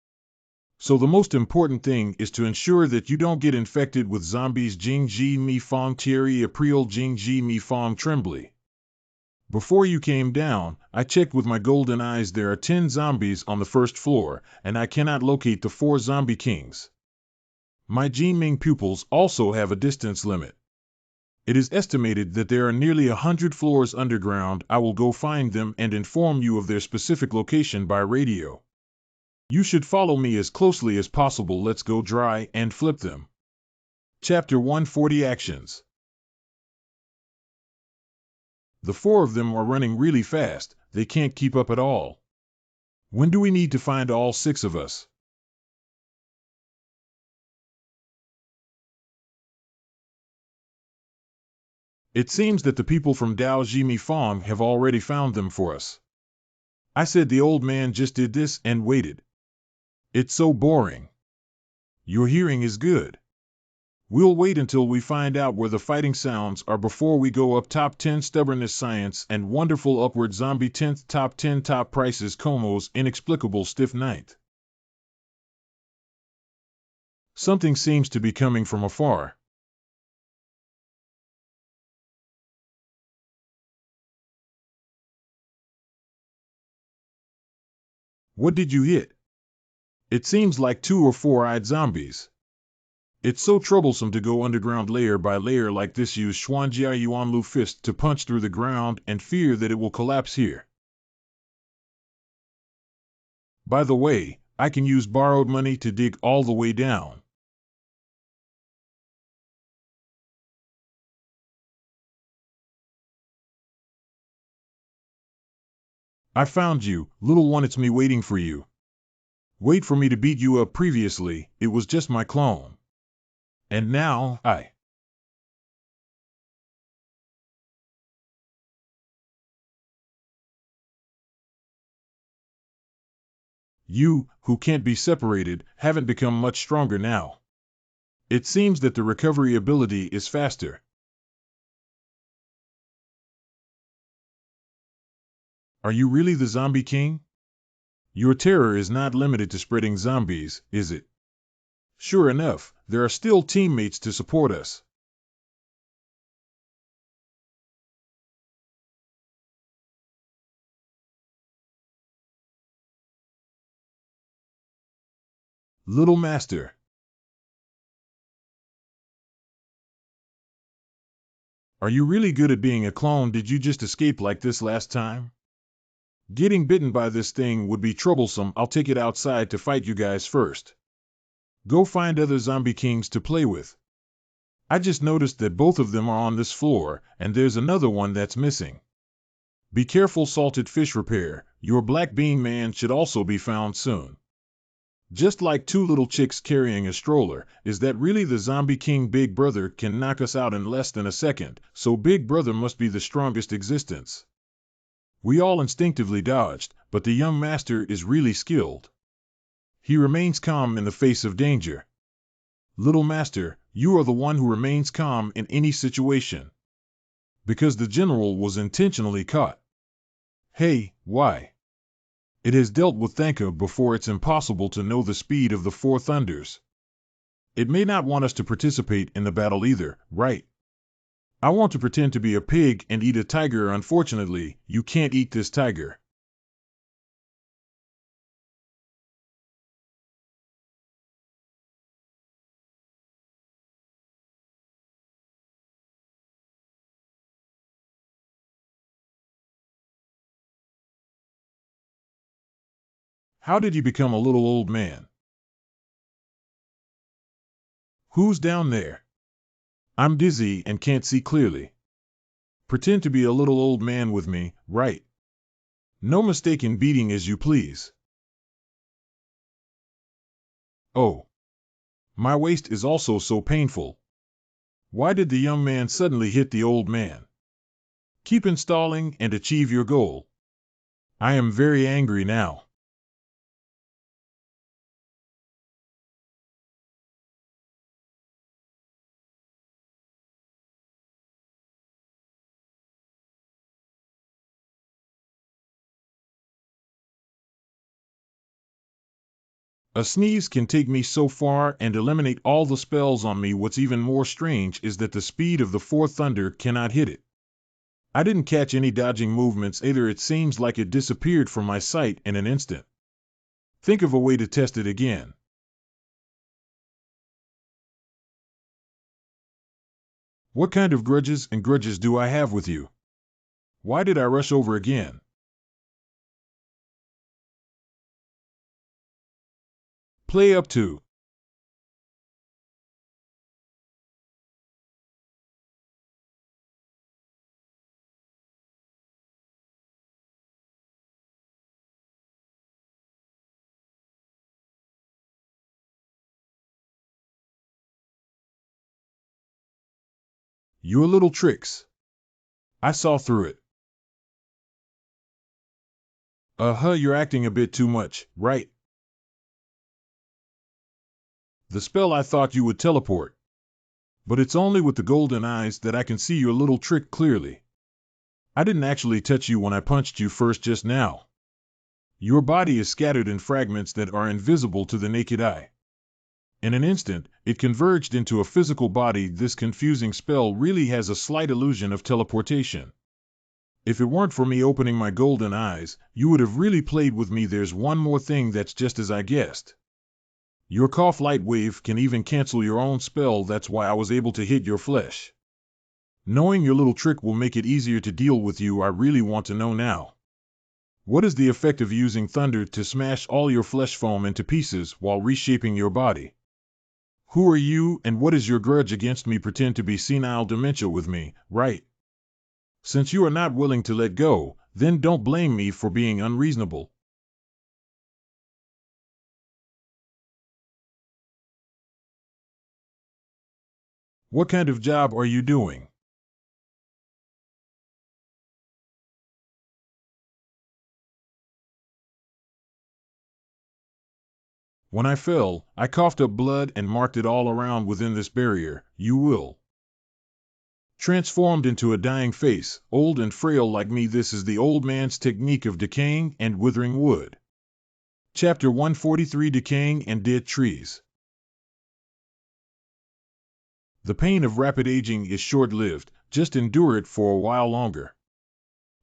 [SPEAKER 1] So the most important thing is to ensure that you don't get infected with zombies. Jingji Mi Fong Thierry April Jingji Mi Fong Trembly. Before you came down, I checked with my golden eyes. There are 10 zombies on the first floor, and I cannot locate the 4 zombie kings. My Jinming pupils also have a distance limit. It is estimated that there are nearly 100 floors underground. I will go find them and inform you of their specific location by radio. You should follow me as closely as possible. Let's go dry and flip them. Chapter 140 Actions. The four of them are running really fast. They can't keep up at all. When do we need to find all six of us? It seems that the people from Dao Jimi Fong have already found them for us. I said the old man just did this and waited. It's so boring. Your hearing is good. We'll wait until we find out where the fighting sounds are before we go up. Top 10 Stubbornness Science and Wonderful Upward Zombie 10th Top 10 Top Prices Como's Inexplicable Stiff 9th. Something seems to be coming from afar. What did you hit? It seems like 2 or 4-eyed zombies. It's so troublesome to go underground layer by layer like this. Use Xuanjia Yuanlu Fist to punch through the ground and fear that it will collapse here. By the way, I can use borrowed money to dig all the way down. I found you, little one. It's me waiting for you. Wait for me to beat you up. Previously, it was just my clone. And now, You, who can't be separated, haven't become much stronger now. It seems that the recovery ability is faster. Are you really the Zombie King? Your terror is not limited to spreading zombies, is it? Sure enough, there are still teammates to support us. Little Master. Are you really good at being a clone? Did you just escape like this last time? Getting bitten by this thing would be troublesome. I'll take it outside to fight you guys first. Go find other zombie kings to play with. I just noticed that both of them are on this floor, and there's another one that's missing. Be careful. Salted fish repair. Your black bean man should also be found soon. Just like 2 little chicks carrying a stroller. Is that really the Zombie King? Big Brother can knock us out in less than a second, so Big Brother must be the strongest existence. We all instinctively dodged, but the young master is really skilled. He remains calm in the face of danger. Little Master, you are the one who remains calm in any situation. Because the general was intentionally caught. Hey, why? It has dealt with Thanka before. It's impossible to know the speed of the Four Thunders. It may not want us to participate in the battle either, right? I want to pretend to be a pig and eat a tiger. Unfortunately, you can't eat this tiger. How did you become a little old man? Who's down there? I'm dizzy and can't see clearly. Pretend to be a little old man with me, right? No mistaken beating as you please. Oh. My waist is also so painful. Why did the young man suddenly hit the old man? Keep installing and achieve your goal. I am very angry now. A sneeze can take me so far and eliminate all the spells on me. What's even more strange is that the speed of the Fourth Thunder cannot hit it. I didn't catch any dodging movements either. It seems like it disappeared from my sight in an instant. Think of a way to test it again. What kind of grudges do I have with you? Why did I rush over again? Play up to Your little tricks. I saw through it. You're acting a bit too much, right? The spell I thought you would teleport. But it's only with the golden eyes that I can see your little trick clearly. I didn't actually touch you when I punched you first just now. Your body is scattered in fragments that are invisible to the naked eye. In an instant, it converged into a physical body. This confusing spell really has a slight illusion of teleportation. If it weren't for me opening my golden eyes, you would have really played with me. There's one more thing that's just as I guessed. Your cough light wave can even cancel your own spell. That's why I was able to hit your flesh. Knowing your little trick will make it easier to deal with you. I really want to know now. What is the effect of using thunder to smash all your flesh foam into pieces while reshaping your body? Who are you, and what is your grudge against me? Pretend to be senile dementia with me, right? Since you are not willing to let go, then don't blame me for being unreasonable. What kind of job are you doing? When I fell, I coughed up blood and marked it all around within this barrier. You will. Transformed into a dying face, old and frail like me. This is the old man's technique of decaying and withering wood. Chapter 143: Decaying and Dead Trees. The pain of rapid aging is short-lived, just endure it for a while longer.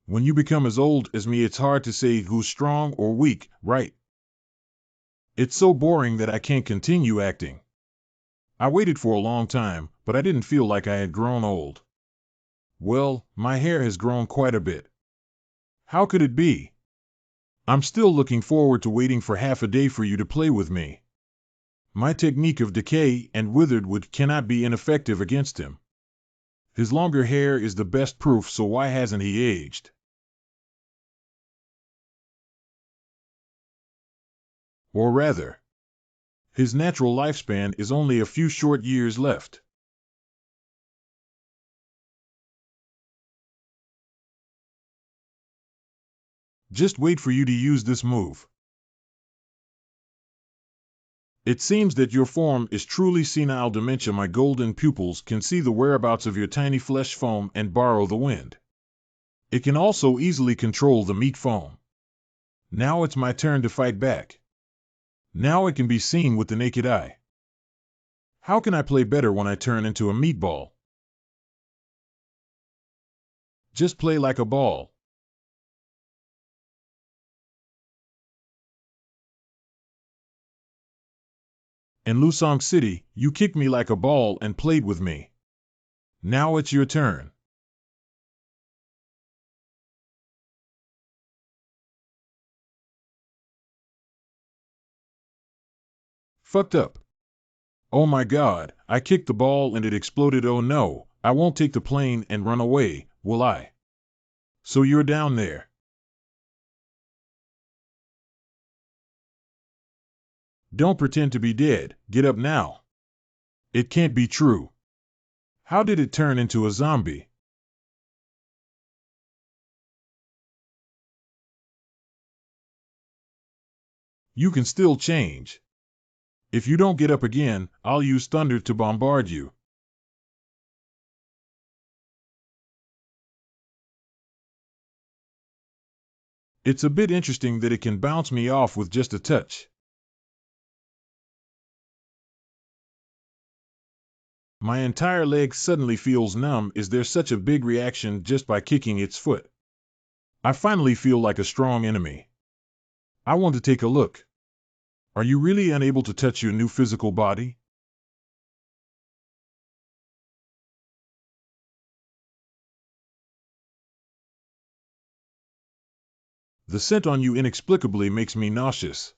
[SPEAKER 1] When you become as old as me, it's hard to say who's strong or weak, right? It's so boring that I can't continue acting. I waited for a long time, but I didn't feel like I had grown old. Well, my hair has grown quite a bit. How could it be? I'm still looking forward to waiting for half a day for you to play with me. My technique of decay and withered wood cannot be ineffective against him. His longer hair is the best proof, so why hasn't he aged? Or rather, his natural lifespan is only a few short years left. Just wait for you to use this move. It seems that your form is truly senile dementia. My golden pupils can see the whereabouts of your tiny flesh foam and borrow the wind. It can also easily control the meat foam. Now it's my turn to fight back. Now it can be seen with the naked eye. How can I play better when I turn into a meatball? Just play like a ball. In Lusong City, you kicked me like a ball and played with me. Now it's your turn. Fucked up. Oh my god, I kicked the ball and it exploded. Oh no, I won't take the plane and run away, will I? So you're down there. Don't pretend to be dead, get up now. It can't be true. How did it turn into a zombie? You can still change. If you don't get up again, I'll use thunder to bombard you. It's a bit interesting that it can bounce me off with just a touch. My entire leg suddenly feels numb. Is there such a big reaction just by kicking its foot? I finally feel like a strong enemy. I want to take a look. Are you really unable to touch your new physical body? The scent on you inexplicably makes me nauseous.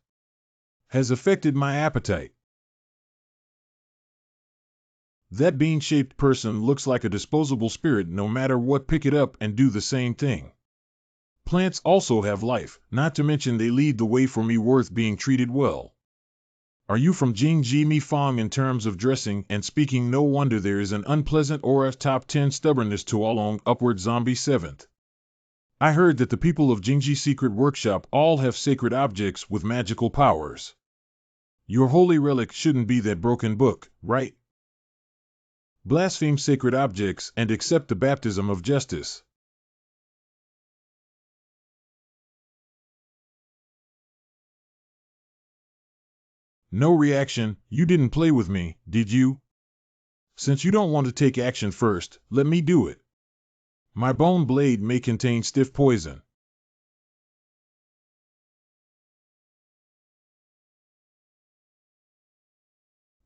[SPEAKER 1] Has affected my appetite. That bean-shaped person looks like a disposable spirit. No matter what, pick it up and do the same thing. Plants also have life, not to mention they lead the way for me, worth being treated well. Are you from Jing Ji Mi Fong in terms of dressing and speaking? No wonder there is an unpleasant aura. Top 10 stubbornness to Along Upward Zombie 7th. I heard that the people of Jingji Secret Workshop all have sacred objects with magical powers. Your holy relic shouldn't be that broken book, right? Blaspheme sacred objects and accept the baptism of justice. No reaction. You didn't play with me, did you? Since you don't want to take action first, let me do it. My bone blade may contain stiff poison.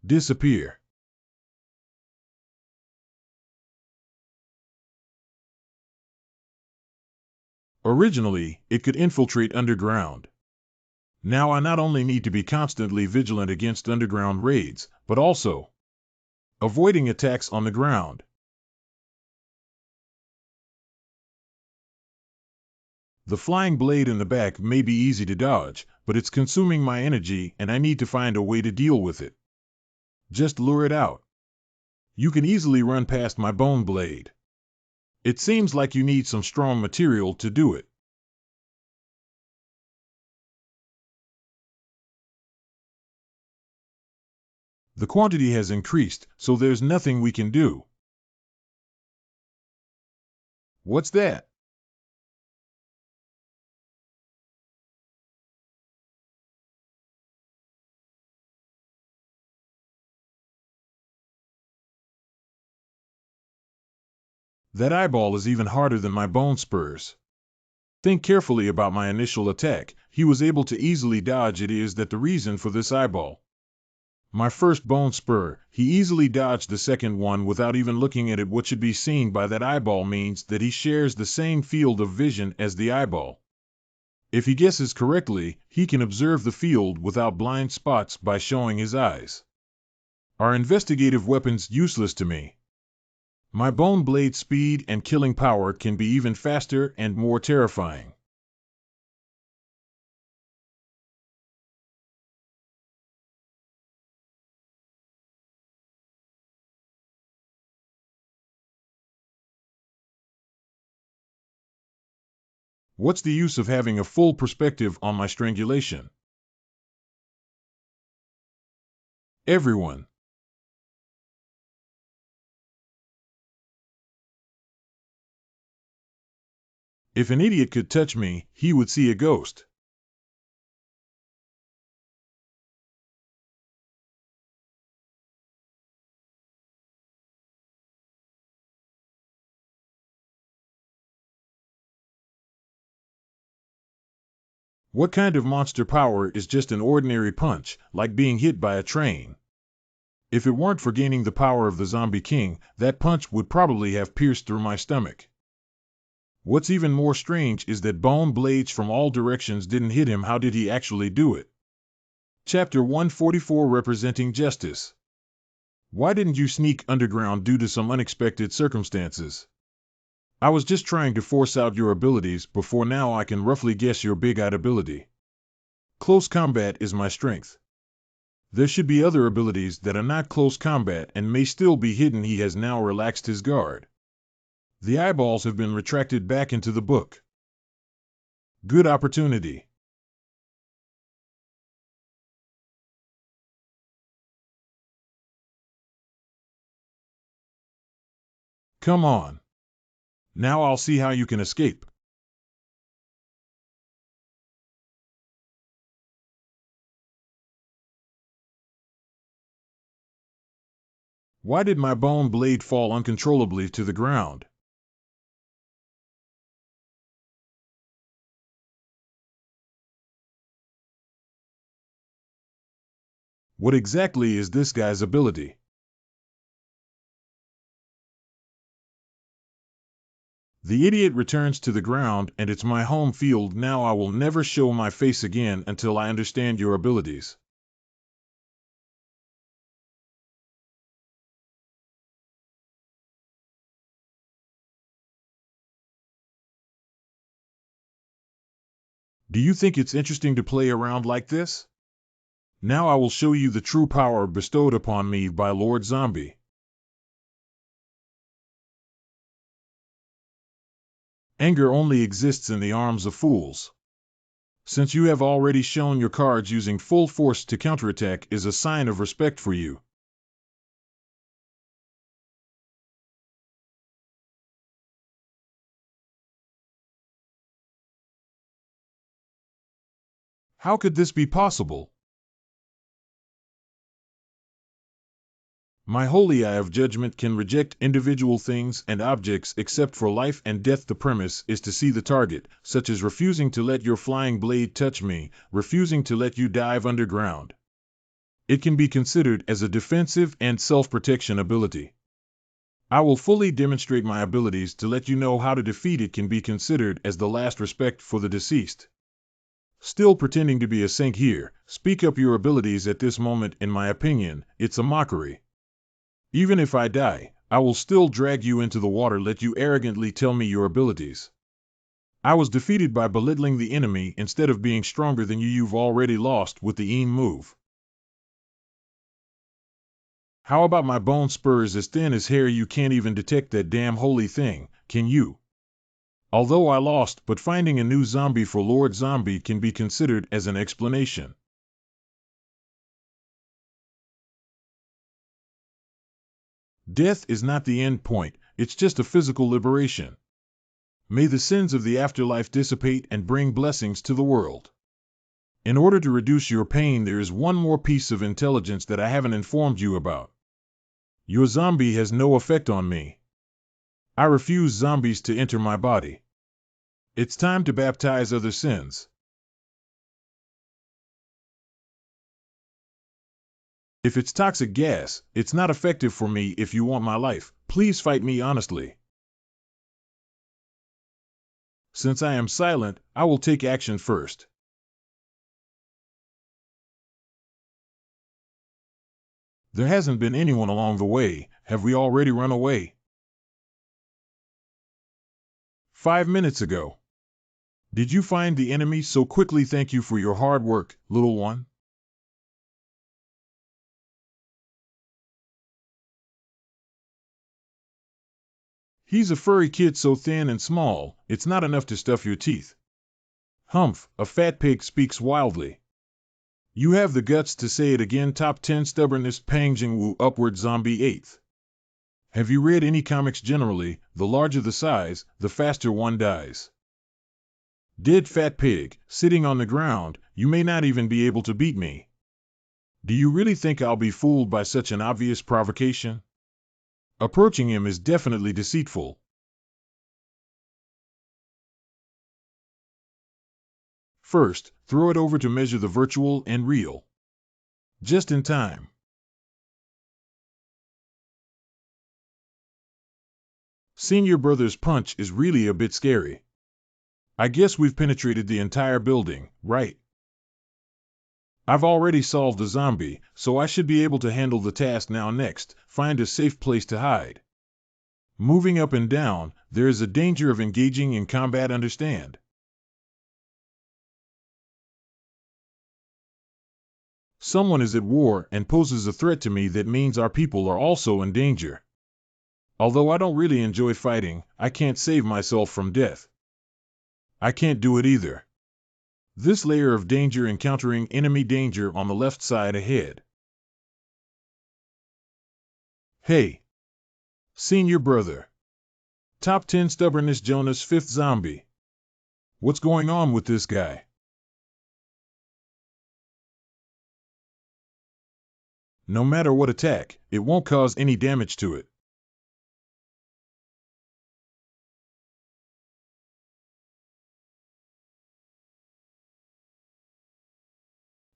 [SPEAKER 1] Disappear. Originally, it could infiltrate underground. Now I not only need to be constantly vigilant against underground raids, but also avoiding attacks on the ground. The flying blade in the back may be easy to dodge, but it's consuming my energy and I need to find a way to deal with it. Just lure it out. You can easily run past my bone blade. It seems like you need some strong material to do it. The quantity has increased, so there's nothing we can do. What's that? That eyeball is even harder than my bone spurs. Think carefully about my initial attack. He was able to easily dodge. It is that the reason for this eyeball. My first bone spur, he easily dodged the second one without even looking at it. What should be seen by that eyeball means that he shares the same field of vision as the eyeball. If he guesses correctly, he can observe the field without blind spots by showing his eyes. Are investigative weapons useless to me? My bone blade speed and killing power can be even faster and more terrifying. What's the use of having a full perspective on my strangulation? Everyone. If an idiot could touch me, he would see a ghost. What kind of monster power is just an ordinary punch, like being hit by a train? If it weren't for gaining the power of the Zombie King, that punch would probably have pierced through my stomach. What's even more strange is that bone blades from all directions didn't hit him. How did he actually do it? Chapter 144 Representing Justice. Why didn't you sneak underground due to some unexpected circumstances? I was just trying to force out your abilities. Before now I can roughly guess your big-eyed ability. Close combat is my strength. There should be other abilities that are not close combat and may still be hidden. He has now relaxed his guard. The eyeballs have been retracted back into the book. Good opportunity. Come on. Now I'll see how you can escape. Why did my bone blade fall uncontrollably to the ground? What exactly is this guy's ability? The idiot returns to the ground and it's my home field. Now I will never show my face again until I understand your abilities. Do you think it's interesting to play around like this? Now I will show you the true power bestowed upon me by Lord Zombie. Anger only exists in the arms of fools. Since you have already shown your cards, using full force to counterattack is a sign of respect for you. How could this be possible? My holy eye of judgment can reject individual things and objects except for life and death. The premise is to see the target, such as refusing to let your flying blade touch me, refusing to let you dive underground. It can be considered as a defensive and self-protection ability. I will fully demonstrate my abilities to let you know how to defeat it. Can be considered as the last respect for the deceased. Still pretending to be a saint here, speak up your abilities at this moment. In my opinion, it's a mockery. Even if I die, I will still drag you into the water. Let you arrogantly tell me your abilities. I was defeated by belittling the enemy instead of being stronger than you. You've already lost with the move. How about my bone spurs as thin as hair? You can't even detect that damn holy thing, can you? Although I lost, but finding a new zombie for Lord Zombie can be considered as an explanation. Death is not the end point, it's just a physical liberation. May the sins of the afterlife dissipate and bring blessings to the world. In order to reduce your pain, there is one more piece of intelligence that I haven't informed you about. Your zombie has no effect on me. I refuse zombies to enter my body. It's time to baptize other sins. If it's toxic gas, it's not effective for me. If you want my life, please fight me honestly. Since I am silent, I will take action first. There hasn't been anyone along the way. Have we already run away? 5 minutes ago. Did you find the enemy so quickly? Thank you for your hard work, little one. He's a furry kid so thin and small, it's not enough to stuff your teeth. Humph, a fat pig speaks wildly. You have the guts to say it again. Top 10 stubbornness. Pang Jingwu, upward zombie 8th. Have you read any comics? Generally, the larger the size, the faster one dies. Dead fat pig, sitting on the ground, you may not even be able to beat me. Do you really think I'll be fooled by such an obvious provocation? Approaching him is definitely deceitful. First, throw it over to measure the virtual and real. Just in time. Senior brother's punch is really a bit scary. I guess we've penetrated the entire building, right? I've already solved the zombie, so I should be able to handle the task now. Next, find a safe place to hide. Moving up and down, there is a danger of engaging in combat. Understand? Someone is at war and poses a threat to me. That means our people are also in danger. Although I don't really enjoy fighting, I can't save myself from death. I can't do it either. This layer of danger, encountering enemy danger on the left side ahead. Hey! Senior brother. Top 10 stubbornness. Jonas 5th zombie. What's going on with this guy? No matter what attack, it won't cause any damage to it.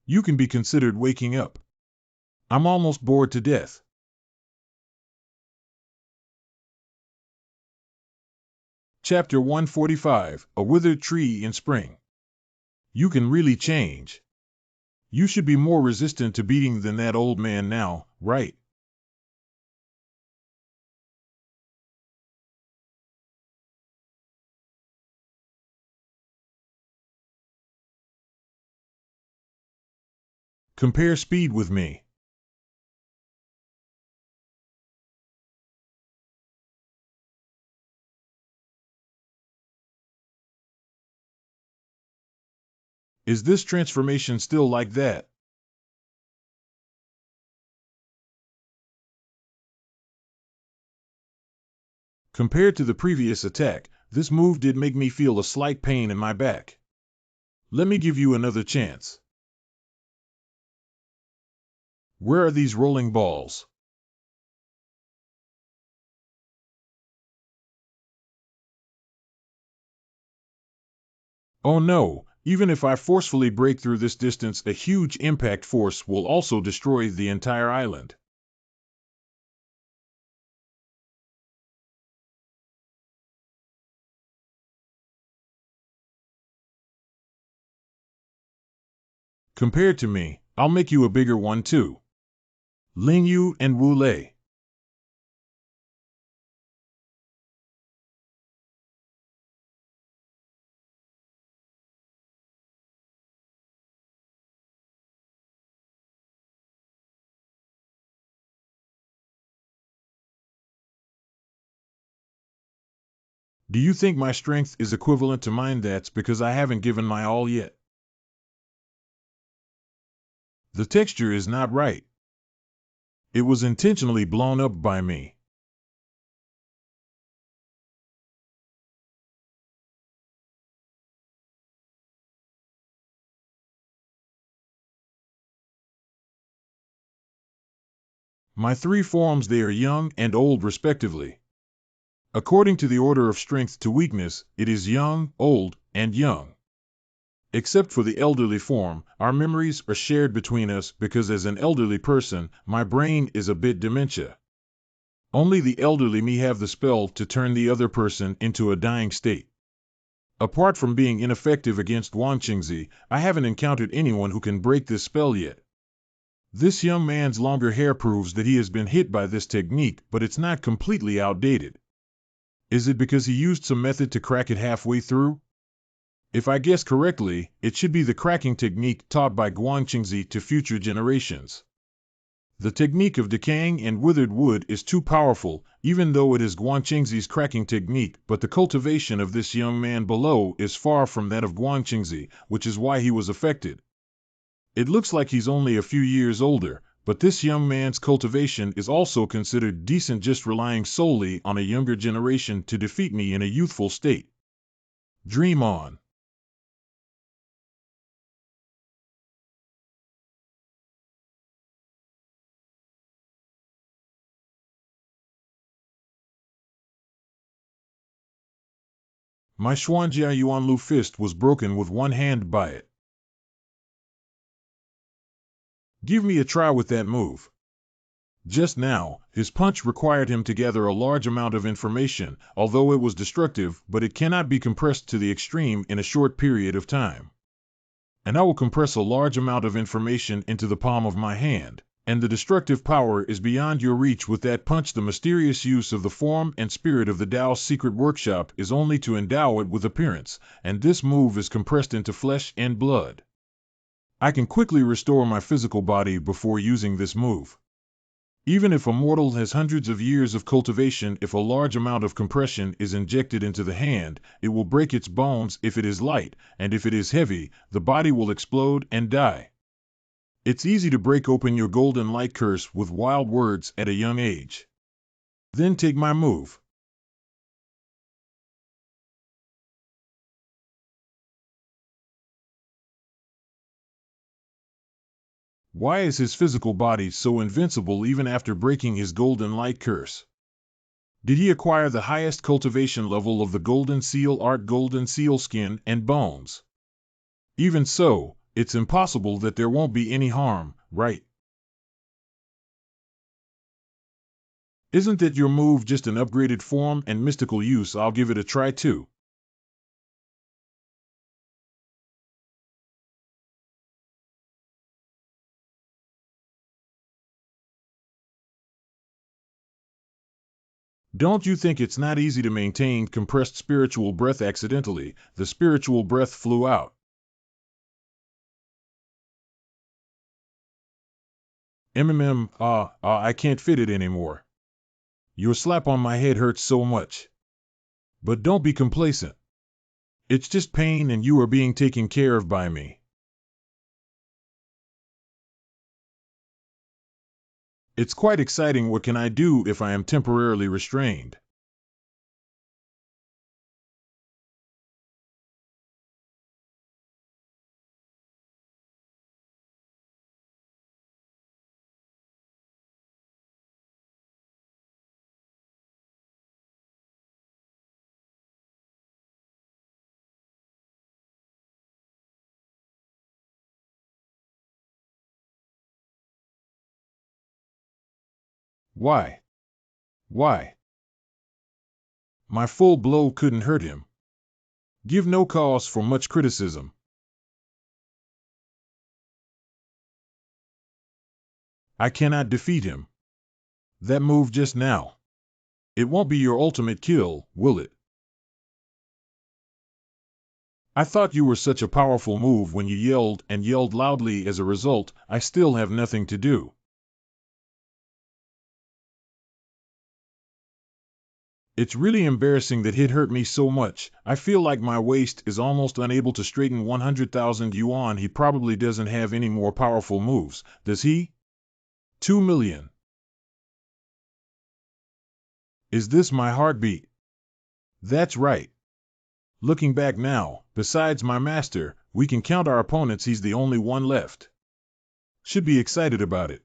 [SPEAKER 1] You can be considered waking up. I'm almost bored to death. Chapter 145, A Withered Tree in Spring. You can really change. You should be more resistant to beating than that old man now, right? Compare speed with me. Is this transformation still like that? Compared to the previous attack, this move did make me feel a slight pain in my back. Let me give you another chance. Where are these rolling balls? Oh no, even if I forcefully break through this distance, a huge impact force will also destroy the entire island. Compared to me, I'll make you a bigger one too. Ling Yu and Wu Lei. Do you think my strength is equivalent to mine? That's because I haven't given my all yet. The texture is not right. It was intentionally blown up by me. My three forms, they are young and old respectively. According to the order of strength to weakness, it is young, old, and young. Except for the elderly form, our memories are shared between us because as an elderly person, my brain is a bit dementia. Only the elderly me have the spell to turn the other person into a dying state. Apart from being ineffective against Wang Qingzi, I haven't encountered anyone who can break this spell yet. This young man's longer hair proves that he has been hit by this technique, but it's not completely outdated. Is it because he used some method to crack it halfway through? If I guess correctly, it should be the cracking technique taught by Guangqingzi to future generations. The technique of decaying and withered wood is too powerful, even though it is Guangqingzi's cracking technique, but the cultivation of this young man below is far from that of Guangqingzi, which is why he was affected. It looks like he's only a few years older, but this young man's cultivation is also considered decent, just relying solely on a younger generation to defeat me in a youthful state. Dream on. My Xuanjia Yuanlu fist was broken with one hand by it. Give me a try with that move. Just now, his punch required him to gather a large amount of information, although it was destructive, but it cannot be compressed to the extreme in a short period of time. And I will compress a large amount of information into the palm of my hand, and the destructive power is beyond your reach with that punch. The mysterious use of the form and spirit of the Tao's secret workshop is only to endow it with appearance, and this move is compressed into flesh and blood. I can quickly restore my physical body before using this move. Even if a mortal has hundreds of years of cultivation, if a large amount of compression is injected into the hand, it will break its bones if it is light, and if it is heavy, the body will explode and die. It's easy to break open your golden light curse with wild words at a young age. Then take my move. Why is his physical body so invincible even after breaking his golden light curse? Did he acquire the highest cultivation level of the golden seal art, golden seal skin and bones? Even so, it's impossible that there won't be any harm, right? Isn't that your move just an upgraded form and mystical use? I'll give it a try too. Don't you think it's not easy to maintain compressed spiritual breath accidentally? The spiritual breath flew out. I can't fit it anymore. Your slap on my head hurts so much. But don't be complacent. It's just pain and you are being taken care of by me. It's quite exciting. What can I do if I am temporarily restrained? Why? Why? My full blow couldn't hurt him. Give no cause for much criticism. I cannot defeat him. That move just now. It won't be your ultimate kill, will it? I thought you were such a powerful move when you yelled and yelled loudly. As a result, I still have nothing to do. It's really embarrassing that it hurt me so much. I feel like my waist is almost unable to straighten. 100,000 yuan. He probably doesn't have any more powerful moves, does he? 2 million. Is this my heartbeat? That's right. Looking back now, besides my master, we can count our opponents. He's the only one left. Should be excited about it.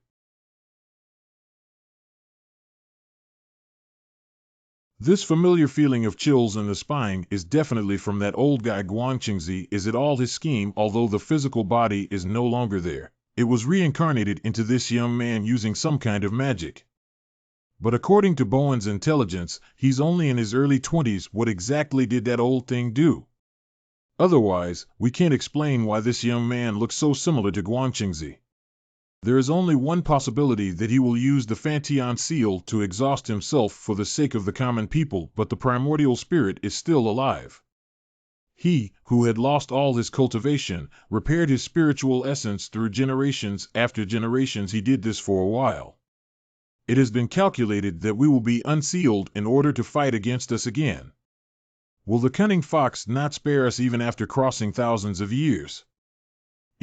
[SPEAKER 1] This familiar feeling of chills in the spine is definitely from that old guy Guangqingzi. Is it all his scheme? Although the physical body is no longer there, it was reincarnated into this young man using some kind of magic. But according to Bowen's intelligence, he's only in his early 20s. What exactly did that old thing do? Otherwise, we can't explain why this young man looks so similar to Guangqingzi. There is only one possibility, that he will use the Fantian seal to exhaust himself for the sake of the common people, but the primordial spirit is still alive. He, who had lost all his cultivation, repaired his spiritual essence through generations after generations. He did this for a while. It has been calculated that we will be unsealed in order to fight against us again. Will the cunning fox not spare us even after crossing thousands of years?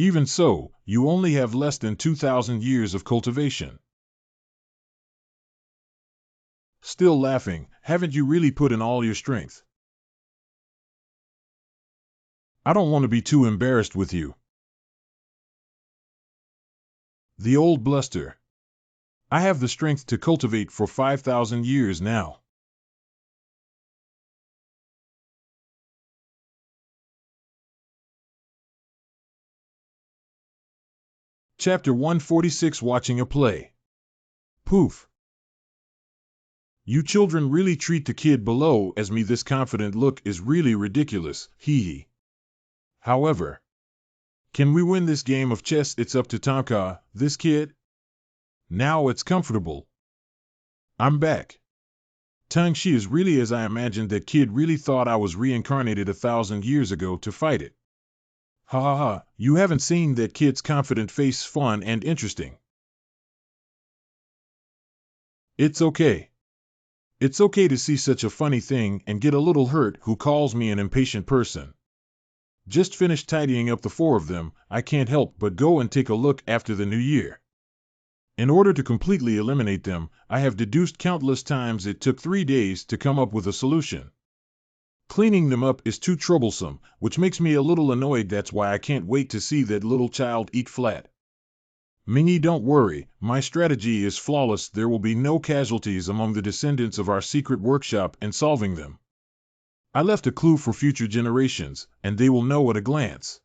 [SPEAKER 1] Even so, you only have less than 2,000 years of cultivation. Still laughing, haven't you really put in all your strength? I don't want to be too embarrassed with you. The old bluster. I have the strength to cultivate for 5,000 years now. Chapter 146. Watching a play. Poof. You children really treat the kid below as me. This confident look is really ridiculous, hee hee. However, can we win this game of chess? It's up to Tonka, this kid. Now it's comfortable. I'm back. Tang Shi is really as I imagined. That kid really thought I was reincarnated 1,000 years ago to fight it. Ha ha ha, you haven't seen that kid's confident face. Fun and interesting. It's okay. It's okay to see such a funny thing and get a little hurt. Who calls me an impatient person? Just finished tidying up the 4 of them. I can't help but go and take a look after the new year. In order to completely eliminate them, I have deduced countless times. It took 3 days to come up with a solution. Cleaning them up is too troublesome, which makes me a little annoyed. That's why I can't wait to see that little child eat flat. Mingy, don't worry, my strategy is flawless. There will be no casualties among the descendants of our secret workshop in solving them. I left a clue for future generations, and they will know at a glance.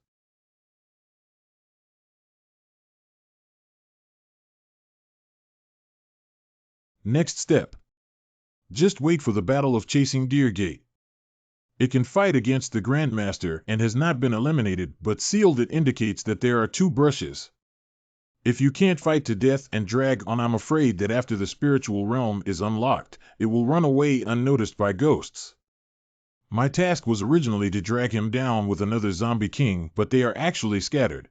[SPEAKER 1] Next step. Just wait for the Battle of Chasing Deer Gate. It can fight against the Grandmaster and has not been eliminated, but sealed. It indicates that there are 2 brushes. If you can't fight to death and drag on, I'm afraid that after the spiritual realm is unlocked, it will run away unnoticed by ghosts. My task was originally to drag him down with another zombie king, but they are actually scattered.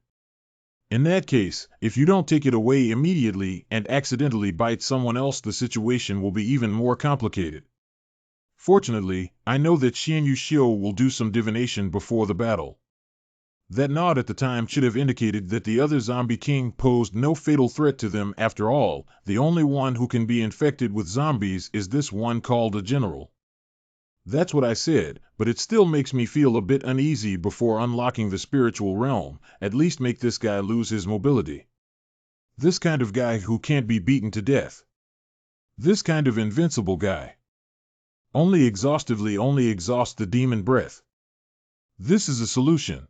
[SPEAKER 1] In that case, if you don't take it away immediately and accidentally bite someone else, the situation will be even more complicated. Fortunately, I know that Xian Yuxiu will do some divination before the battle. That nod at the time should have indicated that the other zombie king posed no fatal threat to them after all. The only one who can be infected with zombies is this one called a general. That's what I said, but it still makes me feel a bit uneasy before unlocking the spiritual realm. At least make this guy lose his mobility. This kind of guy who can't be beaten to death. This kind of invincible guy. Only exhaust the demon breath. This is a solution.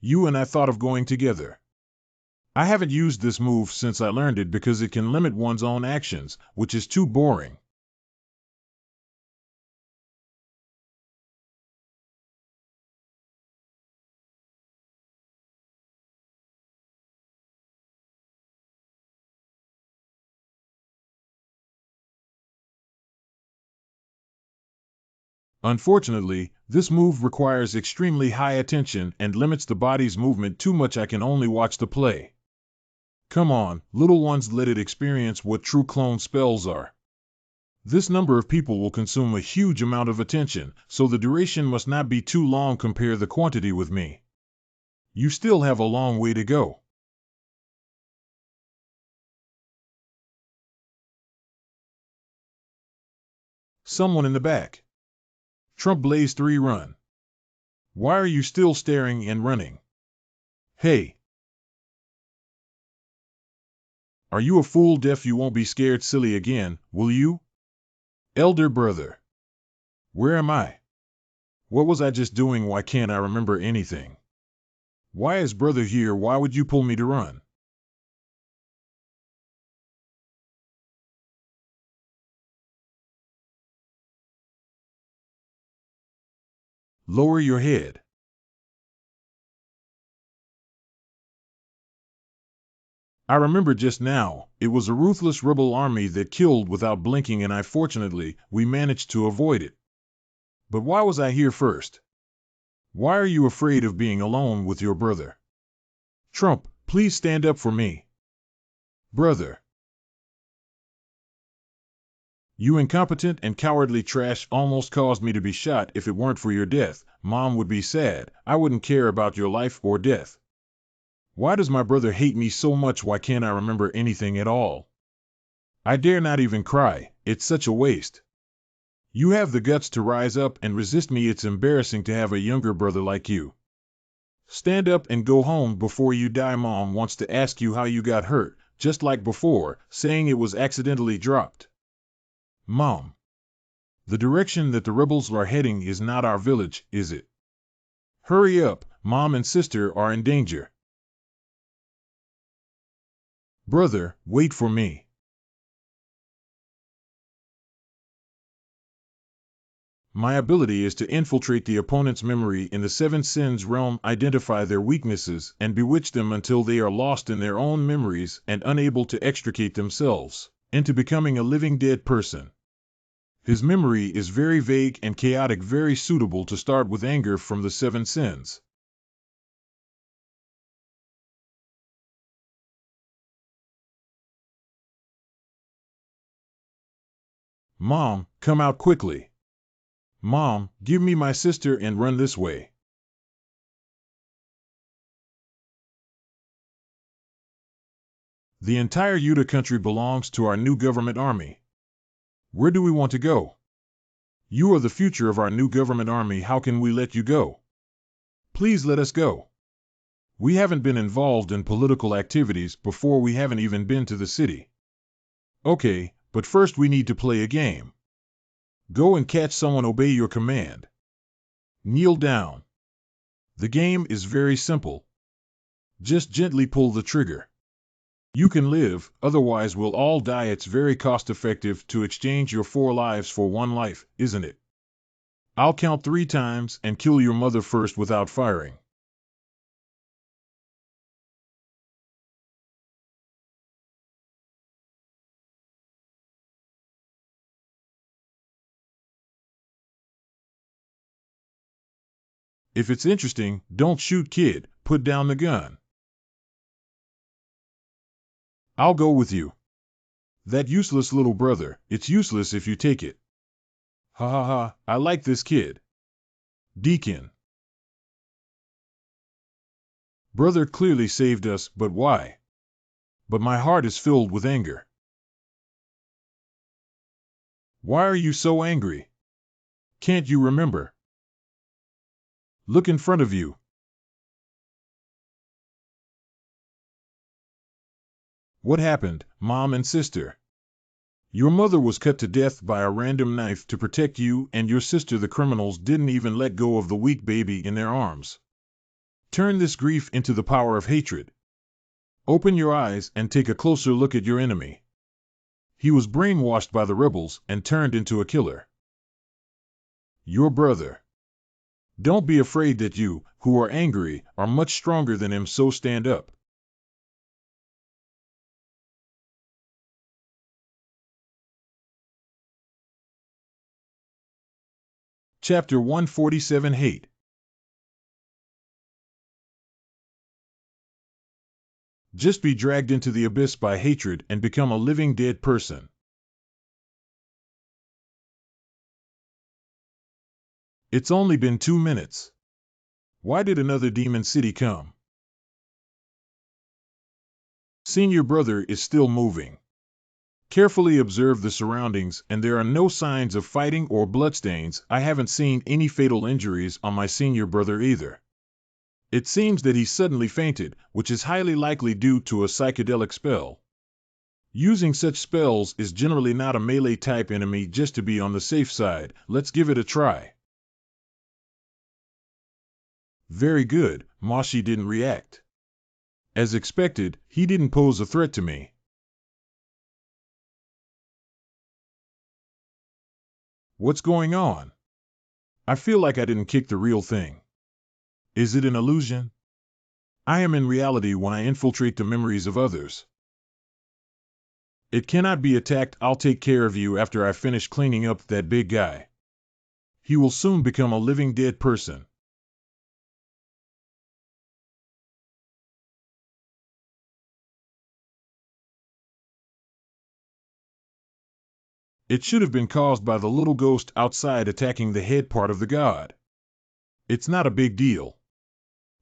[SPEAKER 1] You and I thought of going together. I haven't used this move since I learned it because it can limit one's own actions, which is too boring. Unfortunately, this move requires extremely high attention and limits the body's movement too much. I can only watch the play. Come on, little ones, let it experience what true clone spells are. This number of people will consume a huge amount of attention, so the duration must not be too long. Compare the quantity with me. You still have a long way to go. Someone in the back. Trump Blaze 3 run. Why are you still staring and running? Hey! Are you a fool deaf? You won't be scared silly again, will you? Elder brother. Where am I? What was I just doing? Why can't I remember anything? Why is brother here? Why would you pull me to run? Lower your head. I remember just now, it was a ruthless rebel army that killed without blinking, and fortunately, we managed to avoid it. But why was I here first? Why are you afraid of being alone with your brother? Trump, please stand up for me. Brother. You incompetent and cowardly trash almost caused me to be shot. If it weren't for your death, Mom would be sad. I wouldn't care about your life or death. Why does my brother hate me so much? Why can't I remember anything at all? I dare not even cry. It's such a waste. You have the guts to rise up and resist me. It's embarrassing to have a younger brother like you. Stand up and go home before you die. Mom wants to ask you how you got hurt, just like before, saying it was accidentally dropped. Mom. The direction that the rebels are heading is not our village, is it? Hurry up, Mom and sister are in danger. Brother, wait for me. My ability is to infiltrate the opponent's memory in the Seven Sins realm, identify their weaknesses, and bewitch them until they are lost in their own memories and unable to extricate themselves into becoming a living dead person. His memory is very vague and chaotic, very suitable to start with anger from the Seven Sins. Mom, come out quickly. Mom, give me my sister and run this way. The entire Utah country belongs to our new government army. Where do we want to go? You are the future of our new government army. How can we let you go? Please let us go. We haven't been involved in political activities before. We haven't even been to the city. Okay, but first we need to play a game. Go and catch someone. Obey your command. Kneel down. The game is very simple. Just gently pull the trigger. You can live, otherwise we'll all die. It's very cost-effective to exchange your 4 lives for 1 life, isn't it? I'll count 3 times and kill your mother first without firing. If it's interesting, don't shoot, kid. Put down the gun. I'll go with you. That useless little brother, it's useless if you take it. Ha ha ha, I like this kid. Deacon. Brother clearly saved us, but why? But my heart is filled with anger. Why are you so angry? Can't you remember? Look in front of you. What happened, Mom and sister? Your mother was cut to death by a random knife to protect you and your sister. The criminals didn't even let go of the weak baby in their arms. Turn this grief into the power of hatred. Open your eyes and take a closer look at your enemy. He was brainwashed by the rebels and turned into a killer. Your brother. Don't be afraid that you, who are angry, are much stronger than him, so stand up. Chapter 147 Hate. Just be dragged into the abyss by hatred and become a living dead person. It's only been 2 minutes. Why did another demon city come? Senior brother is still moving. Carefully observe the surroundings, and there are no signs of fighting or bloodstains. I haven't seen any fatal injuries on my senior brother either. It seems that he suddenly fainted, which is highly likely due to a psychedelic spell. Using such spells is generally not a melee type enemy. Just to be on the safe side, let's give it a try. Very good, Moshi didn't react. As expected, he didn't pose a threat to me. What's going on? I feel like I didn't kick the real thing. Is it an illusion? I am in reality when I infiltrate the memories of others. It cannot be attacked. I'll take care of you after I finish cleaning up that big guy. He will soon become a living dead person. It should have been caused by the little ghost outside attacking the head part of the god. It's not a big deal.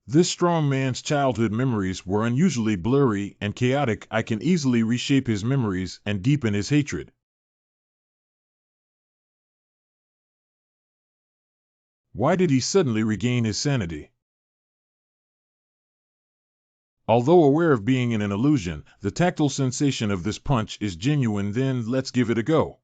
[SPEAKER 1] This strong man's childhood memories were unusually blurry and chaotic. I can easily reshape his memories and deepen his hatred. Why did he suddenly regain his sanity? Although aware of being in an illusion, the tactile sensation of this punch is genuine. Then let's give it a go.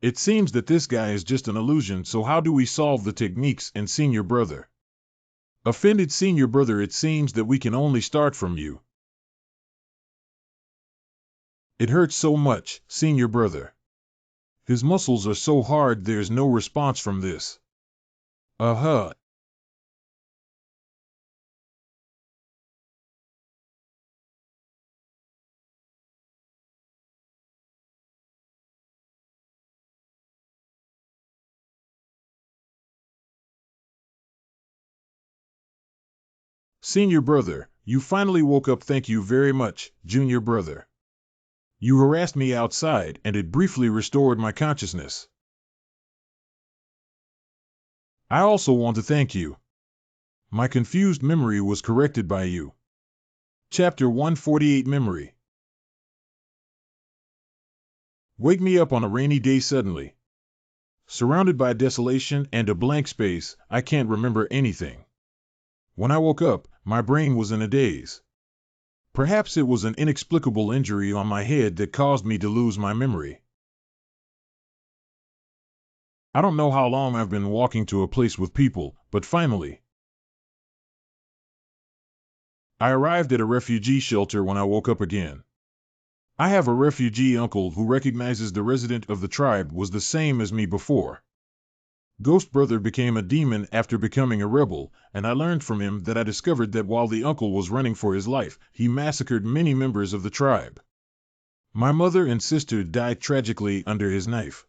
[SPEAKER 1] It seems that this guy is just an illusion, so how do we solve the techniques in Senior Brother? Offended Senior Brother, it seems that we can only start from you. It hurts so much, Senior Brother. His muscles are so hard, there's no response from this. Uh-huh. Senior Brother, you finally woke up. Thank you very much, Junior Brother. You harassed me outside, and it briefly restored my consciousness. I also want to thank you. My confused memory was corrected by you. Chapter 148 Memory. Wake me up on a rainy day suddenly. Surrounded by desolation and a blank space, I can't remember anything. When I woke up, my brain was in a daze. Perhaps it was an inexplicable injury on my head that caused me to lose my memory. I don't know how long I've been walking to a place with people, but finally, I arrived at a refugee shelter when I woke up again. I have a refugee uncle who recognizes the resident of the tribe was the same as me before. Ghost Brother became a demon after becoming a rebel, and I learned from him that I discovered that while the uncle was running for his life, he massacred many members of the tribe. My mother and sister died tragically under his knife.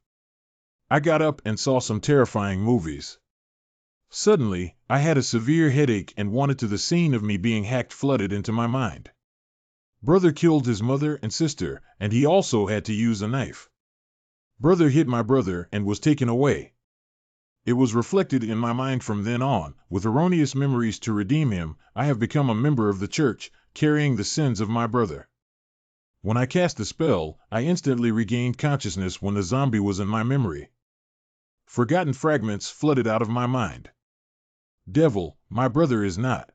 [SPEAKER 1] I got up and saw some terrifying movies. Suddenly, I had a severe headache and wanted to the scene of me being hacked flooded into my mind. Brother killed his mother and sister, and he also had to use a knife. Brother hit my brother and was taken away. It was reflected in my mind from then on, with erroneous memories to redeem him, I have become a member of the church, carrying the sins of my brother. When I cast the spell, I instantly regained consciousness when the zombie was in my memory. Forgotten fragments flooded out of my mind. Devil, my brother is not.